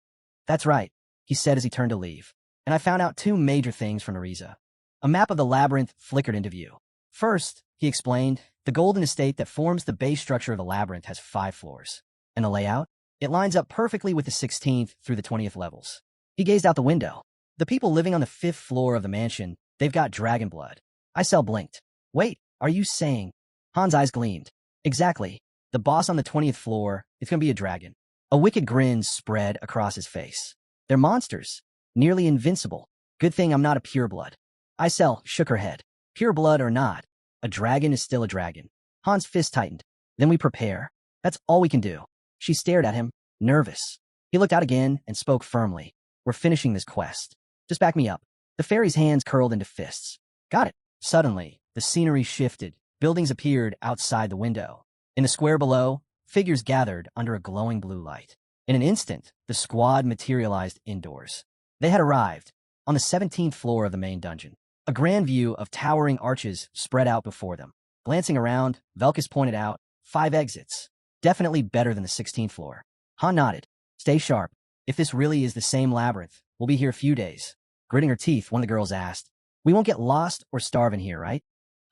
That's right, he said as he turned to leave. And I found out two major things from Nerissa. A map of the labyrinth flickered into view. First, he explained, the golden estate that forms the base structure of the labyrinth has 5 floors. And the layout? It lines up perfectly with the 16th through the 20th levels. He gazed out the window. The people living on the 5th floor of the mansion, they've got dragon blood. Isel blinked. Wait, are you saying? Han's eyes gleamed. Exactly. The boss on the 20th floor is going to be a dragon. A wicked grin spread across his face. They're monsters. Nearly invincible. Good thing I'm not a pureblood. Isel shook her head. Pureblood or not, a dragon is still a dragon. Han's fist tightened. Then we prepare. That's all we can do. She stared at him, nervous. He looked out again and spoke firmly. We're finishing this quest. Just back me up. The fairy's hands curled into fists. Got it. Suddenly, the scenery shifted. Buildings appeared outside the window. In the square below, figures gathered under a glowing blue light. In an instant, the squad materialized indoors. They had arrived on the 17th floor of the main dungeon. A grand view of towering arches spread out before them. Glancing around, Velkus pointed out, 5 exits. Definitely better than the 16th floor. Han nodded. Stay sharp. If this really is the same labyrinth, we'll be here a few days. Gritting her teeth, one of the girls asked, we won't get lost or starve in here, right?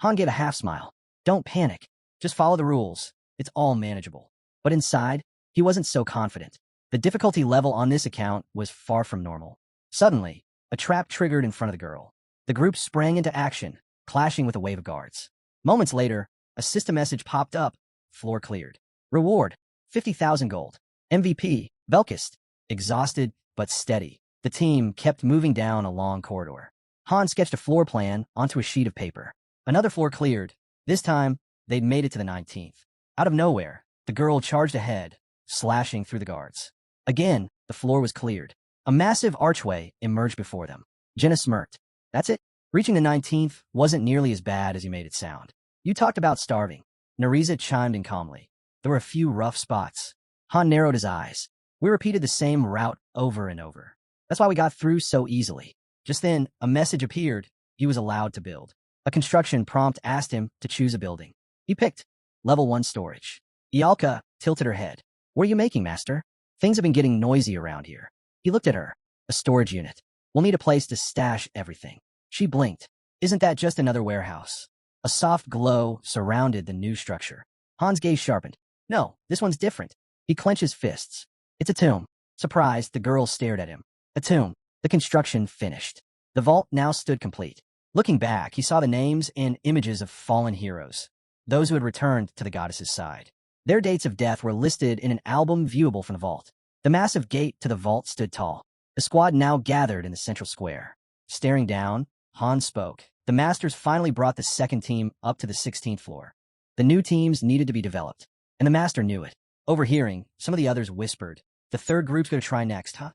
Han gave a half smile. Don't panic. Just follow the rules. It's all manageable. But inside, he wasn't so confident. The difficulty level on this account was far from normal. Suddenly, a trap triggered in front of the girl. The group sprang into action, clashing with a wave of guards. Moments later, a system message popped up. Floor cleared. Reward, 50,000 gold. MVP, Velkus. Exhausted, but steady. The team kept moving down a long corridor. Han sketched a floor plan onto a sheet of paper. Another floor cleared. This time, they'd made it to the 19th. Out of nowhere, the girl charged ahead, slashing through the guards. Again, the floor was cleared. A massive archway emerged before them. Jenna smirked. That's it? Reaching the 19th wasn't nearly as bad as you made it sound. You talked about starving. Nerissa chimed in calmly. There were a few rough spots. Han narrowed his eyes. We repeated the same route over and over. That's why we got through so easily. Just then, a message appeared. He was allowed to build. A construction prompt asked him to choose a building. He picked Level 1 storage. Ialka tilted her head. What are you making, master? Things have been getting noisy around here. He looked at her. A storage unit. We'll need a place to stash everything. She blinked. Isn't that just another warehouse? A soft glow surrounded the new structure. Han's gaze sharpened. No, this one's different. He clenched his fists. It's a tomb. Surprised, the girl stared at him. A tomb. The construction finished. The vault now stood complete. Looking back, he saw the names and images of fallen heroes, those who had returned to the goddess's side. Their dates of death were listed in an album viewable from the vault. The massive gate to the vault stood tall. The squad now gathered in the central square. Staring down, Han spoke. The masters finally brought the second team up to the 16th floor. The new teams needed to be developed, and the master knew it. Overhearing, some of the others whispered, the third group's going to try next, huh?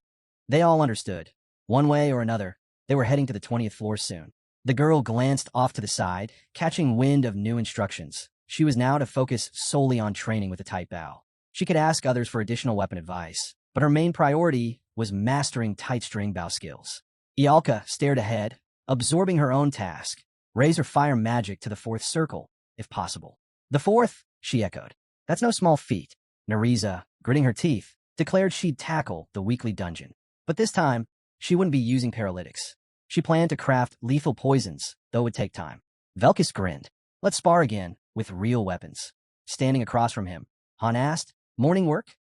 They all understood. One way or another, they were heading to the 20th floor soon. The girl glanced off to the side, catching wind of new instructions. She was now to focus solely on training with a tight bow. She could ask others for additional weapon advice, but her main priority was mastering tight string bow skills. Ialka stared ahead, absorbing her own task. Raise her fire magic to the 4th circle, if possible. The 4th, she echoed. That's no small feat. Nariza, gritting her teeth, declared she'd tackle the weekly dungeon. But this time, she wouldn't be using paralytics. She planned to craft lethal poisons, though it would take time. Velkus grinned. Let's spar again, with real weapons. Standing across from him, Han asked, morning work?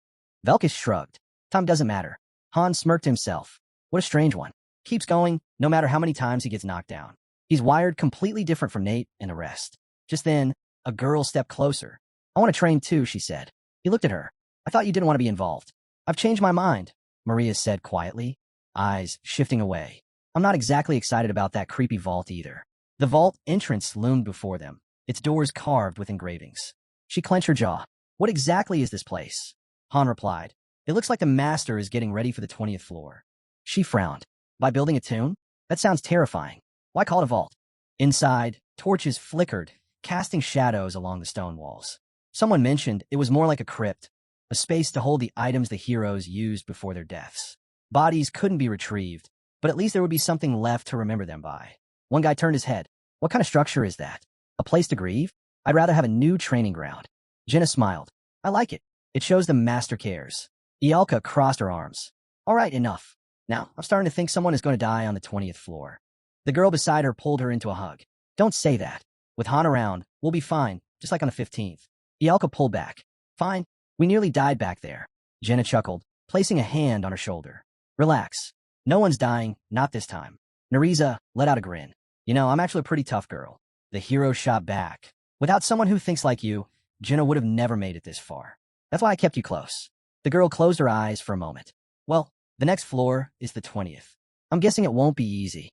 Velkus shrugged. Time doesn't matter. Han smirked himself. What a strange one. Keeps going, no matter how many times he gets knocked down. He's wired completely different from Nate and the rest. Just then, a girl stepped closer. I want to train too, she said. He looked at her. I thought you didn't want to be involved. I've changed my mind, Maria said quietly, eyes shifting away. I'm not exactly excited about that creepy vault either. The vault entrance loomed before them, its doors carved with engravings. She clenched her jaw. What exactly is this place? Han replied. It looks like the master is getting ready for the 20th floor. She frowned. By building a tomb? That sounds terrifying. Why call it a vault? Inside, torches flickered, casting shadows along the stone walls. Someone mentioned it was more like a crypt, a space to hold the items the heroes used before their deaths. Bodies couldn't be retrieved, but at least there would be something left to remember them by. One guy turned his head. What kind of structure is that? A place to grieve? I'd rather have a new training ground. Jenna smiled. I like it. It shows the master cares. Ialka crossed her arms. All right, enough. Now, I'm starting to think someone is going to die on the 20th floor. The girl beside her pulled her into a hug. Don't say that. With Han around, we'll be fine, just like on the 15th. Ialka pulled back. Fine. We nearly died back there. Jenna chuckled, placing a hand on her shoulder. Relax. No one's dying, not this time. Nariza let out a grin. You know, I'm actually a pretty tough girl. The hero shot back. Without someone who thinks like you, Jenna would have never made it this far. That's why I kept you close. The girl closed her eyes for a moment. Well, the next floor is the 20th. I'm guessing it won't be easy.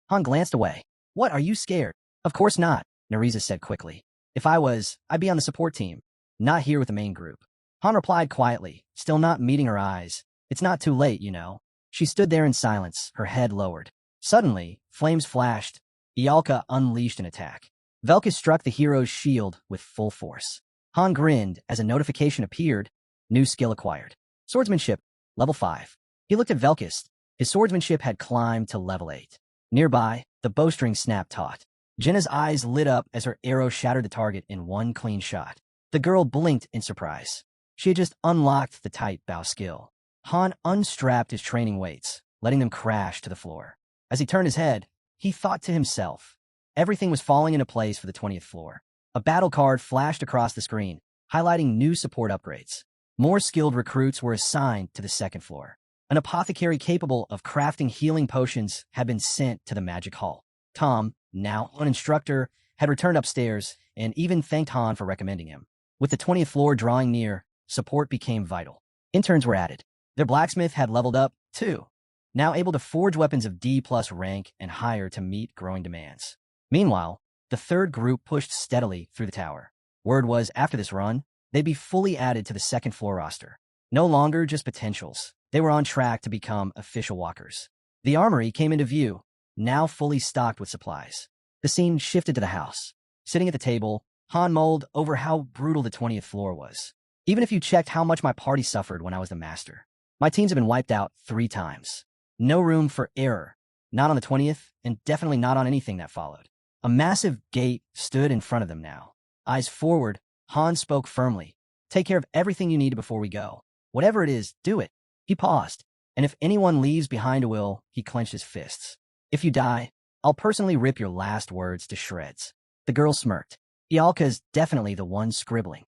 Han glanced away. What, are you scared? Of course not, Nariza said quickly. If I was, I'd be on the support team, not here with the main group. Han replied quietly, still not meeting her eyes. It's not too late, you know. She stood there in silence, her head lowered. Suddenly, flames flashed. Ialka unleashed an attack. Velkus struck the hero's shield with full force. Han grinned as a notification appeared. New skill acquired. Swordsmanship, level 5. He looked at Velkus. His swordsmanship had climbed to level 8. Nearby, the bowstring snapped taut. Jenna's eyes lit up as her arrow shattered the target in one clean shot. The girl blinked in surprise. She had just unlocked the tight bow skill. Han unstrapped his training weights, letting them crash to the floor. As he turned his head, he thought to himself. Everything was falling into place for the 20th floor. A battle card flashed across the screen, highlighting new support upgrades. More skilled recruits were assigned to the 2nd floor. An apothecary capable of crafting healing potions had been sent to the magic hall. Tom, now an instructor, had returned upstairs and even thanked Han for recommending him. With the 20th floor drawing near, support became vital. Interns were added. Their blacksmith had leveled up, too, now able to forge weapons of D+ rank and higher to meet growing demands. Meanwhile, the 3rd group pushed steadily through the tower. Word was, after this run, they'd be fully added to the 2nd floor roster. No longer just potentials. They were on track to become official walkers. The armory came into view, now fully stocked with supplies. The scene shifted to the house. Sitting at the table, Han mulled over how brutal the 20th floor was. Even if you checked how much my party suffered when I was the master. My teams have been wiped out 3 times. No room for error. Not on the 20th, and definitely not on anything that followed. A massive gate stood in front of them now. Eyes forward, Han spoke firmly. Take care of everything you need before we go. Whatever it is, do it. He paused. And if anyone leaves behind a will, he clenched his fists. If you die, I'll personally rip your last words to shreds. The girl smirked. Ialka's definitely the one scribbling.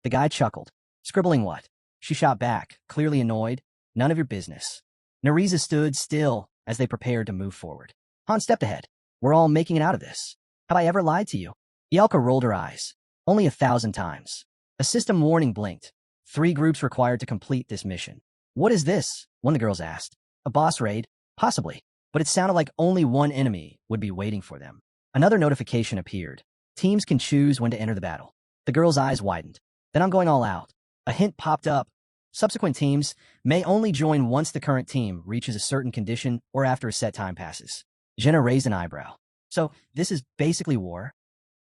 The guy chuckled. Scribbling what? She shot back, clearly annoyed. None of your business. Nariza stood still as they prepared to move forward. Han stepped ahead. We're all making it out of this. Have I ever lied to you? Ialka rolled her eyes. Only 1,000 times. A system warning blinked. 3 groups required to complete this mission. What is this? One of the girls asked. A boss raid? Possibly. But it sounded like only one enemy would be waiting for them. Another notification appeared. Teams can choose when to enter the battle. The girl's eyes widened. Then I'm going all out. A hint popped up. Subsequent teams may only join once the current team reaches a certain condition or after a set time passes. Jenna raised an eyebrow. So, this is basically war?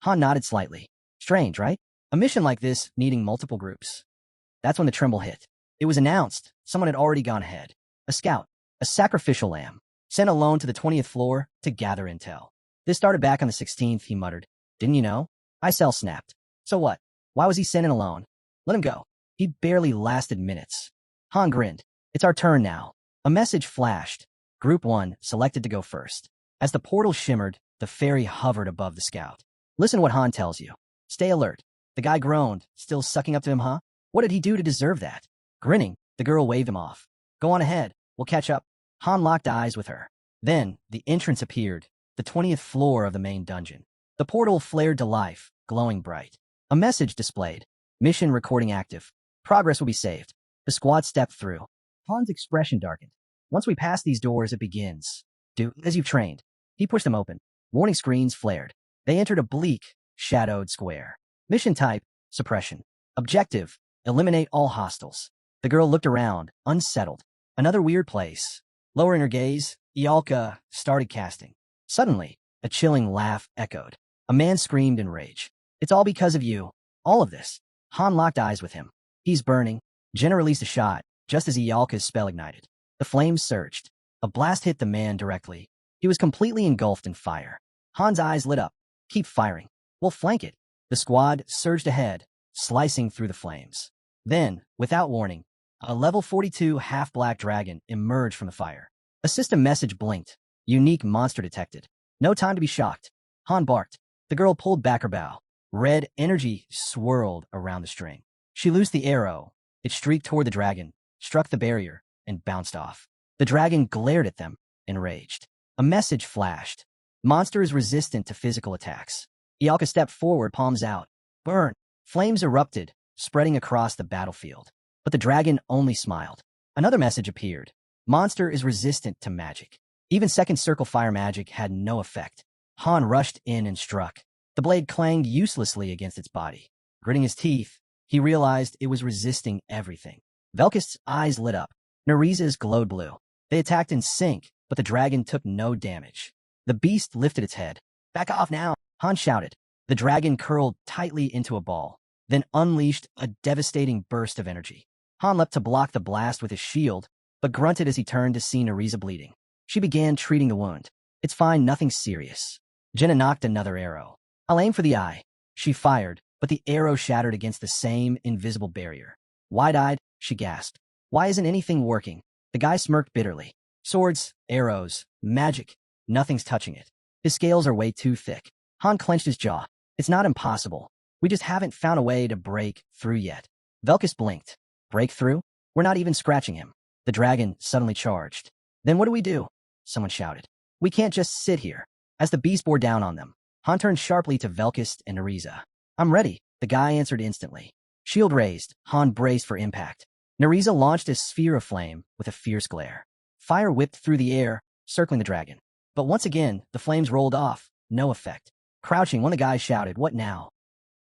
Han nodded slightly. Strange, right? A mission like this needing multiple groups. That's when the tremble hit. It was announced someone had already gone ahead. A scout, a sacrificial lamb, sent alone to the 20th floor to gather intel. This started back on the 16th, he muttered. Didn't you know? Icel snapped. So what? Why was he sent in alone? Let him go. He barely lasted minutes. Han grinned. It's our turn now. A message flashed. Group 1 selected to go first. As the portal shimmered, the fairy hovered above the scout. Listen what Han tells you. Stay alert. The guy groaned. Still sucking up to him, huh? What did he do to deserve that? Grinning, the girl waved him off. Go on ahead. We'll catch up. Han locked eyes with her. Then, the entrance appeared, the 20th floor of the main dungeon. The portal flared to life, glowing bright. A message displayed. Mission recording active. Progress will be saved. The squad stepped through. Han's expression darkened. Once we pass these doors, it begins. Do as you've trained. He pushed them open. Warning screens flared. They entered a bleak, shadowed square. Mission type, suppression. Objective, eliminate all hostiles. The girl looked around, unsettled. Another weird place. Lowering her gaze, Ialka started casting. Suddenly, a chilling laugh echoed. A man screamed in rage. It's all because of you. All of this. Han locked eyes with him. He's burning. Jenna released a shot, just as Ialka's spell ignited. The flames surged. A blast hit the man directly. He was completely engulfed in fire. Han's eyes lit up. Keep firing. We'll flank it. The squad surged ahead, slicing through the flames. Then, without warning, a level 42 half-black dragon emerged from the fire. A system message blinked. Unique monster detected. No time to be shocked. Han barked. The girl pulled back her bow. Red energy swirled around the string. She loosed the arrow. It streaked toward the dragon, struck the barrier, and bounced off. The dragon glared at them, enraged. A message flashed. Monster is resistant to physical attacks. Ialka stepped forward, palms out. Burn! Flames erupted, spreading across the battlefield. But the dragon only smiled. Another message appeared. Monster is resistant to magic. Even second circle fire magic had no effect. Han rushed in and struck. The blade clanged uselessly against its body. Gritting his teeth, he realized it was resisting everything. Velkist's eyes lit up. Neriza's glowed blue. They attacked in sync, but the dragon took no damage. The beast lifted its head. Back off now, Han shouted. The dragon curled tightly into a ball, then unleashed a devastating burst of energy. Han leapt to block the blast with his shield, but grunted as he turned to see Neriza bleeding. She began treating the wound. It's fine, nothing serious. Jenna knocked another arrow. I'll aim for the eye. She fired, but the arrow shattered against the same invisible barrier. Wide-eyed, she gasped. Why isn't anything working? The guy smirked bitterly. Swords, arrows, magic. Nothing's touching it. His scales are way too thick. Han clenched his jaw. It's not impossible. We just haven't found a way to break through yet. Velkist blinked. Break through? We're not even scratching him. The dragon suddenly charged. Then what do we do? Someone shouted. We can't just sit here. As the beast bore down on them, Han turned sharply to Velkist and Neriza. I'm ready, the guy answered instantly. Shield raised, Han braced for impact. Neriza launched a sphere of flame with a fierce glare. Fire whipped through the air, circling the dragon. But once again, the flames rolled off, no effect. Crouching, one of the guys shouted, What now?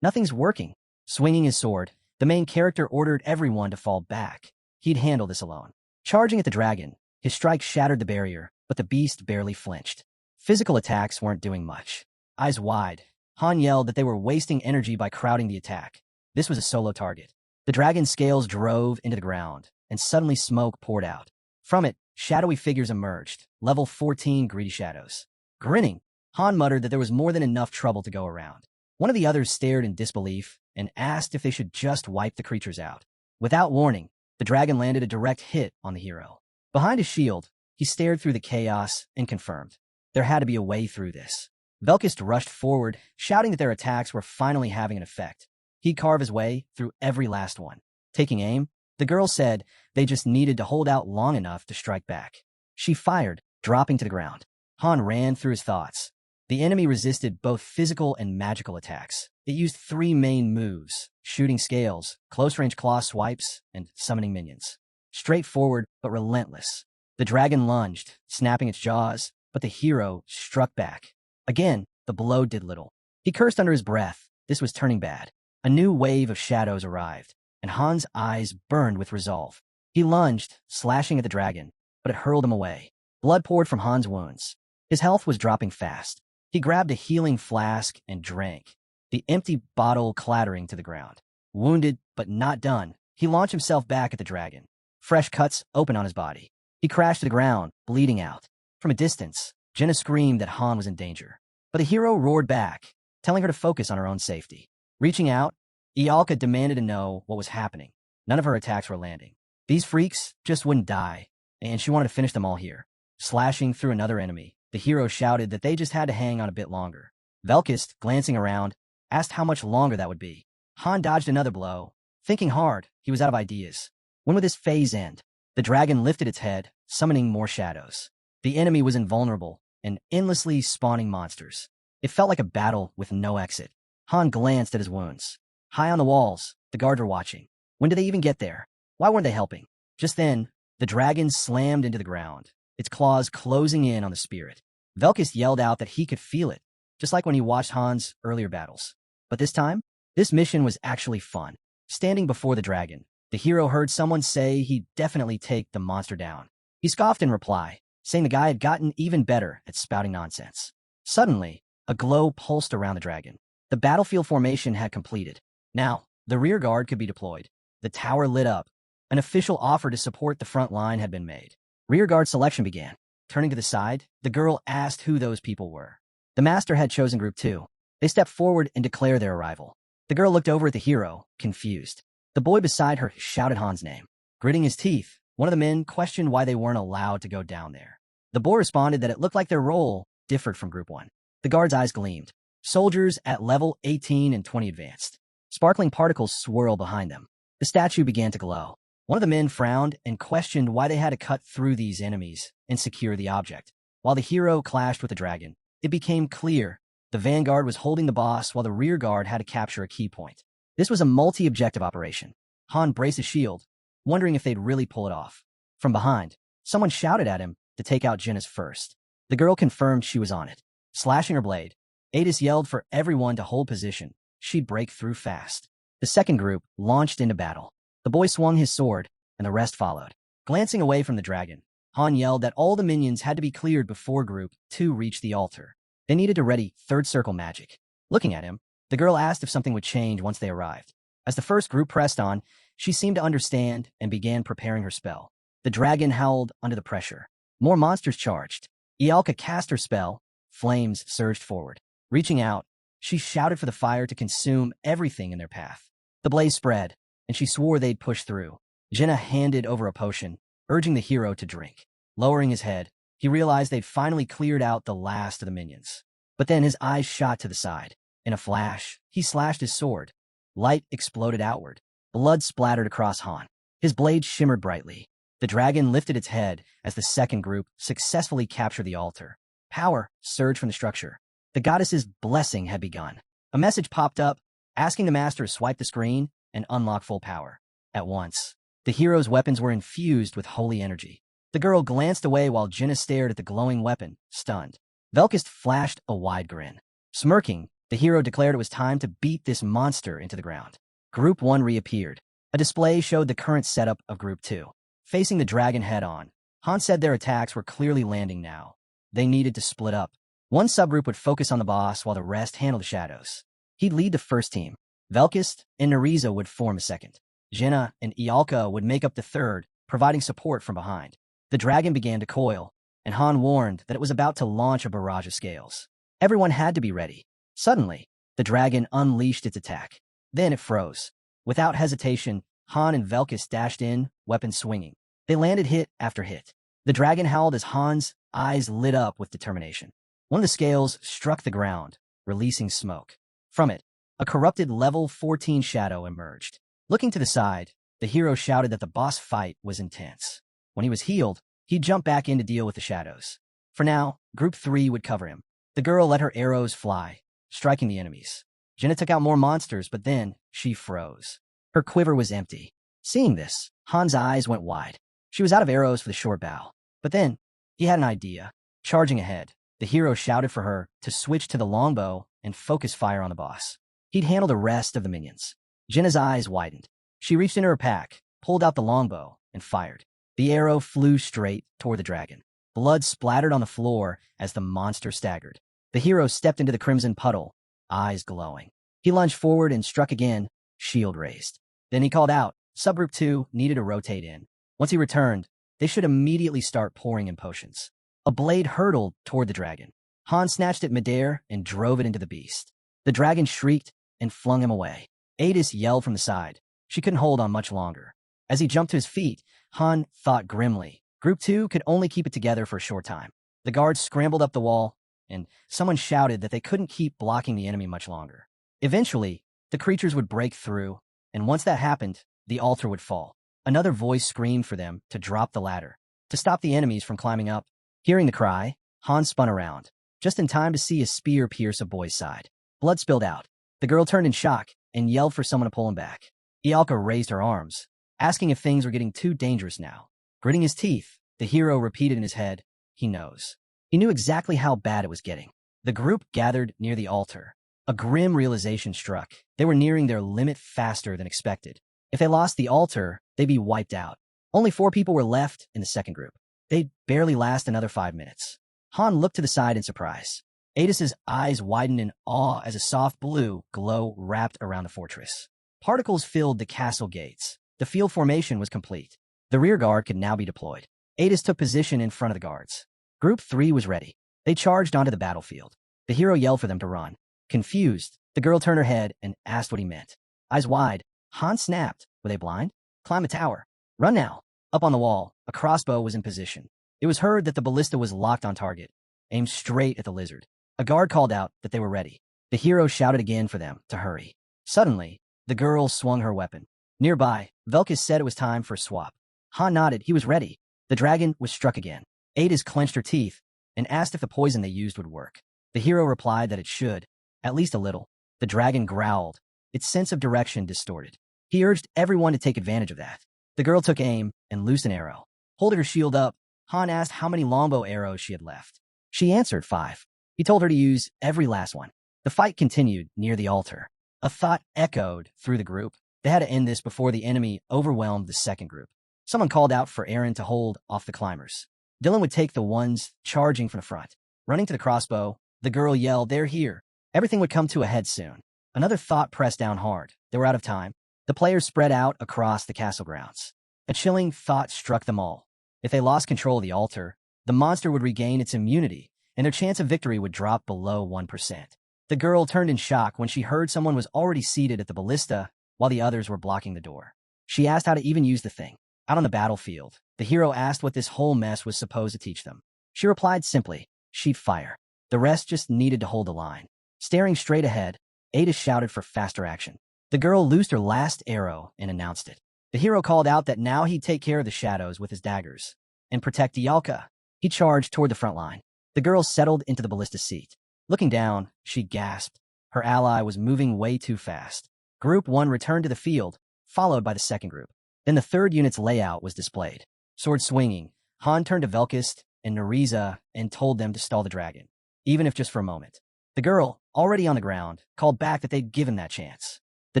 Nothing's working. Swinging his sword, the main character ordered everyone to fall back. He'd handle this alone. Charging at the dragon, his strike shattered the barrier, but the beast barely flinched. Physical attacks weren't doing much. Eyes wide, Han yelled that they were wasting energy by crowding the attack. This was a solo target. The dragon's scales drove into the ground, and suddenly smoke poured out. From it, shadowy figures emerged, level 14 greedy shadows. Grinning, Han muttered that there was more than enough trouble to go around. One of the others stared in disbelief and asked if they should just wipe the creatures out. Without warning, the dragon landed a direct hit on the hero. Behind his shield, he stared through the chaos and confirmed. There had to be a way through this. Velkist rushed forward, shouting that their attacks were finally having an effect. He'd carve his way through every last one. Taking aim, the girl said they just needed to hold out long enough to strike back. She fired, dropping to the ground. Han ran through his thoughts. The enemy resisted both physical and magical attacks. It used 3 main moves: shooting scales, close-range claw swipes, and summoning minions. Straightforward but relentless. The dragon lunged, snapping its jaws, but the hero struck back. Again, the blow did little. He cursed under his breath. This was turning bad. A new wave of shadows arrived. and Han's eyes burned with resolve. He lunged, slashing at the dragon, but it hurled him away. Blood poured from Han's wounds. His health was dropping fast. He grabbed a healing flask and drank, the empty bottle clattering to the ground. Wounded, but not done, he launched himself back at the dragon. Fresh cuts open on his body. He crashed to the ground, bleeding out. From a distance, Jenna screamed that Han was in danger. But the hero roared back, telling her to focus on her own safety. Reaching out, Ialka demanded to know what was happening. None of her attacks were landing. These freaks just wouldn't die, and she wanted to finish them all here. Slashing through another enemy, the hero shouted that they just had to hang on a bit longer. Velkist, glancing around, asked how much longer that would be. Han dodged another blow. Thinking hard, he was out of ideas. When would this phase end? The dragon lifted its head, summoning more shadows. The enemy was invulnerable and endlessly spawning monsters. It felt like a battle with no exit. Han glanced at his wounds. High on the walls, the guards were watching. When did they even get there? Why weren't they helping? Just then, the dragon slammed into the ground, its claws closing in on the spirit. Velkist yelled out that he could feel it, just like when he watched Han's earlier battles. But this time, this mission was actually fun. Standing before the dragon, the hero heard someone say he'd definitely take the monster down. He scoffed in reply, saying the guy had gotten even better at spouting nonsense. Suddenly, a glow pulsed around the dragon. The battlefield formation had completed. Now, the rear guard could be deployed. The tower lit up. An official offer to support the front line had been made. Rear guard selection began. Turning to the side, the girl asked who those people were. The master had chosen Group 2. They stepped forward and declared their arrival. The girl looked over at the hero, confused. The boy beside her shouted Han's name. Gritting his teeth, one of the men questioned why they weren't allowed to go down there. The boy responded that it looked like their role differed from Group 1. The guard's eyes gleamed. Soldiers at level 18 and 20 advanced. Sparkling particles swirled behind them. The statue began to glow. One of the men frowned and questioned why they had to cut through these enemies and secure the object. While the hero clashed with the dragon, it became clear the vanguard was holding the boss while the rear guard had to capture a key point. This was a multi-objective operation. Han braced his shield, wondering if they'd really pull it off. From behind, someone shouted at him to take out Jinna's first. The girl confirmed she was on it. Slashing her blade, Adis yelled for everyone to hold position. She'd break through fast. The second group launched into battle. The boy swung his sword, and the rest followed. Glancing away from the dragon, Han yelled that all the minions had to be cleared before Group 2 reached the altar. They needed to ready third circle magic. Looking at him, the girl asked if something would change once they arrived. As the first group pressed on, she seemed to understand and began preparing her spell. The dragon howled under the pressure. More monsters charged. Ialka cast her spell. Flames surged forward. Reaching out, she shouted for the fire to consume everything in their path. The blaze spread, and she swore they'd push through. Jenna handed over a potion, urging the hero to drink. Lowering his head, he realized they'd finally cleared out the last of the minions. But then his eyes shot to the side. In a flash, he slashed his sword. Light exploded outward. Blood splattered across Han. His blade shimmered brightly. The dragon lifted its head as the second group successfully captured the altar. Power surged from the structure. The goddess's blessing had begun. A message popped up, asking the master to swipe the screen and unlock full power. At once, the hero's weapons were infused with holy energy. The girl glanced away while Jenna stared at the glowing weapon, stunned. Velkist flashed a wide grin. Smirking, the hero declared it was time to beat this monster into the ground. Group 1 reappeared. A display showed the current setup of Group 2. Facing the dragon head-on, Han said their attacks were clearly landing now. They needed to split up. One subgroup would focus on the boss while the rest handled the shadows. He'd lead the first team. Velkist and Nariza would form a second. Jenna and Ialka would make up the third, providing support from behind. The dragon began to coil, and Han warned that it was about to launch a barrage of scales. Everyone had to be ready. Suddenly, the dragon unleashed its attack. Then it froze. Without hesitation, Han and Velkist dashed in, weapons swinging. They landed hit after hit. The dragon howled as Han's eyes lit up with determination. One of the scales struck the ground, releasing smoke. From it, a corrupted level 14 shadow emerged. Looking to the side, the hero shouted that the boss fight was intense. When he was healed, he'd jump back in to deal with the shadows. For now, Group 3 would cover him. The girl let her arrows fly, striking the enemies. Jenna took out more monsters, but then she froze. Her quiver was empty. Seeing this, Han's eyes went wide. She was out of arrows for the short bow. But then, he had an idea. Charging ahead, the hero shouted for her to switch to the longbow and focus fire on the boss. He'd handle the rest of the minions. Jenna's eyes widened. She reached into her pack, pulled out the longbow, and fired. The arrow flew straight toward the dragon. Blood splattered on the floor as the monster staggered. The hero stepped into the crimson puddle, eyes glowing. He lunged forward and struck again, shield raised. Then he called out. Subgroup 2 needed to rotate in. Once he returned, they should immediately start pouring in potions. A blade hurtled toward the dragon. Han snatched it midair and drove it into the beast. The dragon shrieked and flung him away. Adis yelled from the side. She couldn't hold on much longer. As he jumped to his feet, Han thought grimly. Group 2 could only keep it together for a short time. The guards scrambled up the wall, and someone shouted that they couldn't keep blocking the enemy much longer. Eventually, the creatures would break through, and once that happened, the altar would fall. Another voice screamed for them to drop the ladder, to stop the enemies from climbing up. Hearing the cry, Han spun around, just in time to see a spear pierce a boy's side. Blood spilled out. The girl turned in shock and yelled for someone to pull him back. Ialka raised her arms, asking if things were getting too dangerous now. Gritting his teeth, the hero repeated in his head, he knows. He knew exactly how bad it was getting. The group gathered near the altar. A grim realization struck. They were nearing their limit faster than expected. If they lost the altar, they'd be wiped out. Only 4 people were left in the second group. They'd barely last another 5 minutes. Han looked to the side in surprise. Adis's eyes widened in awe as a soft blue glow wrapped around the fortress. Particles filled the castle gates. The field formation was complete. The rear guard could now be deployed. Adis took position in front of the guards. Group 3 was ready. They charged onto the battlefield. The hero yelled for them to run. Confused, the girl turned her head and asked what he meant. Eyes wide, Han snapped. Were they blind? Climb a tower. Run now. Up on the wall, a crossbow was in position. It was heard that the ballista was locked on target, aimed straight at the lizard. A guard called out that they were ready. The hero shouted again for them to hurry. Suddenly, the girl swung her weapon. Nearby, Velkus said it was time for a swap. Han nodded. He was ready. The dragon was struck again. Adis clenched her teeth and asked if the poison they used would work. The hero replied that it should, at least a little. The dragon growled, its sense of direction distorted. He urged everyone to take advantage of that. The girl took aim and loosed an arrow. Holding her shield up, Han asked how many longbow arrows she had left. She answered 5. He told her to use every last one. The fight continued near the altar. A thought echoed through the group. They had to end this before the enemy overwhelmed the second group. Someone called out for Aaron to hold off the climbers. Dylan would take the ones charging from the front. Running to the crossbow, the girl yelled, "They're here." Everything would come to a head soon. Another thought pressed down hard. They were out of time. The players spread out across the castle grounds. A chilling thought struck them all. If they lost control of the altar, the monster would regain its immunity, and their chance of victory would drop below 1%. The girl turned in shock when she heard someone was already seated at the ballista while the others were blocking the door. She asked how to even use the thing. Out on the battlefield, the hero asked what this whole mess was supposed to teach them. She replied simply, she'd fire. The rest just needed to hold the line. Staring straight ahead, Ada shouted for faster action. The girl loosed her last arrow and announced it. The hero called out that now he'd take care of the shadows with his daggers and protect Ialka. He charged toward the front line. The girl settled into the ballista seat. Looking down, she gasped. Her ally was moving way too fast. Group 1 returned to the field, followed by the second group. Then the third unit's layout was displayed. Sword swinging, Han turned to Velkus and Nariza and told them to stall the dragon, even if just for a moment. The girl, already on the ground, called back that they'd given that chance. The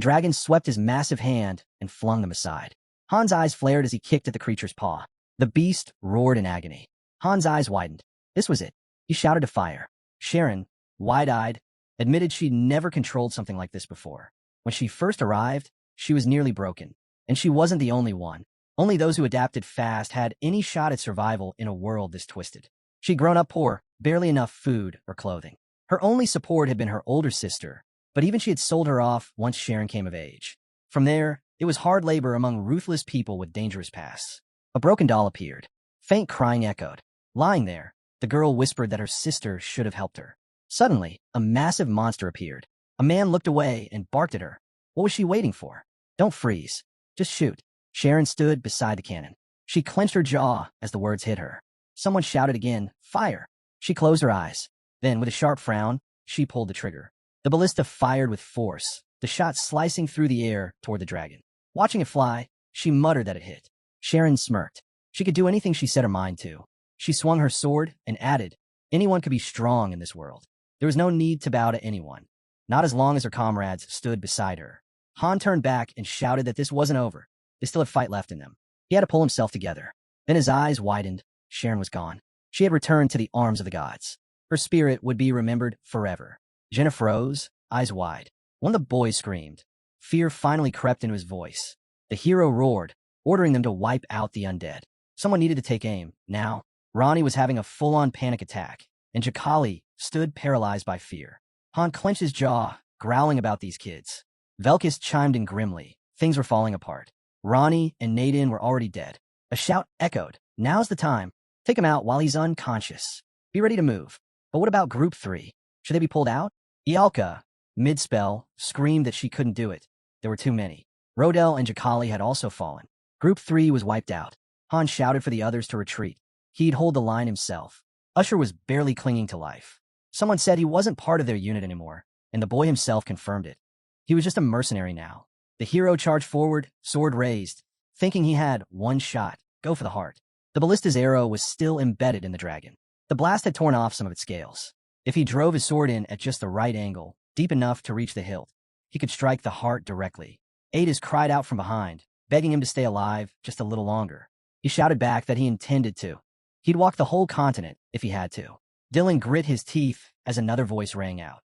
dragon swept his massive hand and flung them aside. Han's eyes flared as he kicked at the creature's paw. The beast roared in agony. Han's eyes widened. This was it. He shouted to fire. Sharon, wide-eyed, admitted she'd never controlled something like this before. When she first arrived, she was nearly broken. And she wasn't the only one. Only those who adapted fast had any shot at survival in a world this twisted. She'd grown up poor, barely enough food or clothing. Her only support had been her older sister, but even she had sold her off once Sharon came of age. From there, it was hard labor among ruthless people with dangerous pasts. A broken doll appeared. Faint crying echoed. Lying there, the girl whispered that her sister should have helped her. Suddenly, a massive monster appeared. A man looked away and barked at her. What was she waiting for? Don't freeze. Just shoot. Sharon stood beside the cannon. She clenched her jaw as the words hit her. Someone shouted again, fire. She closed her eyes. Then, with a sharp frown, she pulled the trigger. The ballista fired with force, the shot slicing through the air toward the dragon. Watching it fly, she muttered that it hit. Sharon smirked. She could do anything she set her mind to. She swung her sword and added, anyone could be strong in this world. There was no need to bow to anyone, not as long as her comrades stood beside her. Han turned back and shouted that this wasn't over. They still had fight left in them. He had to pull himself together. Then his eyes widened. Sharon was gone. She had returned to the arms of the gods. Her spirit would be remembered forever. Jenna froze, eyes wide. One of the boys screamed. Fear finally crept into his voice. The hero roared, ordering them to wipe out the undead. Someone needed to take aim. Now, Ronnie was having a full-on panic attack, and Jakali stood paralyzed by fear. Han clenched his jaw, growling about these kids. Velkis chimed in grimly. Things were falling apart. Ronnie and Nadine were already dead. A shout echoed. Now's the time. Take him out while he's unconscious. Be ready to move. But what about Group 3? Should they be pulled out? Ialka, mid-spell, screamed that she couldn't do it. There were too many. Rodel and Jakali had also fallen. Group 3 was wiped out. Han shouted for the others to retreat. He'd hold the line himself. Usher was barely clinging to life. Someone said he wasn't part of their unit anymore, and the boy himself confirmed it. He was just a mercenary now. The hero charged forward, sword raised, thinking he had one shot. Go for the heart. The ballista's arrow was still embedded in the dragon. The blast had torn off some of its scales. If he drove his sword in at just the right angle, deep enough to reach the hilt, he could strike the heart directly. Adis cried out from behind, begging him to stay alive just a little longer. He shouted back that he intended to. He'd walk the whole continent if he had to. Dylan grit his teeth as another voice rang out.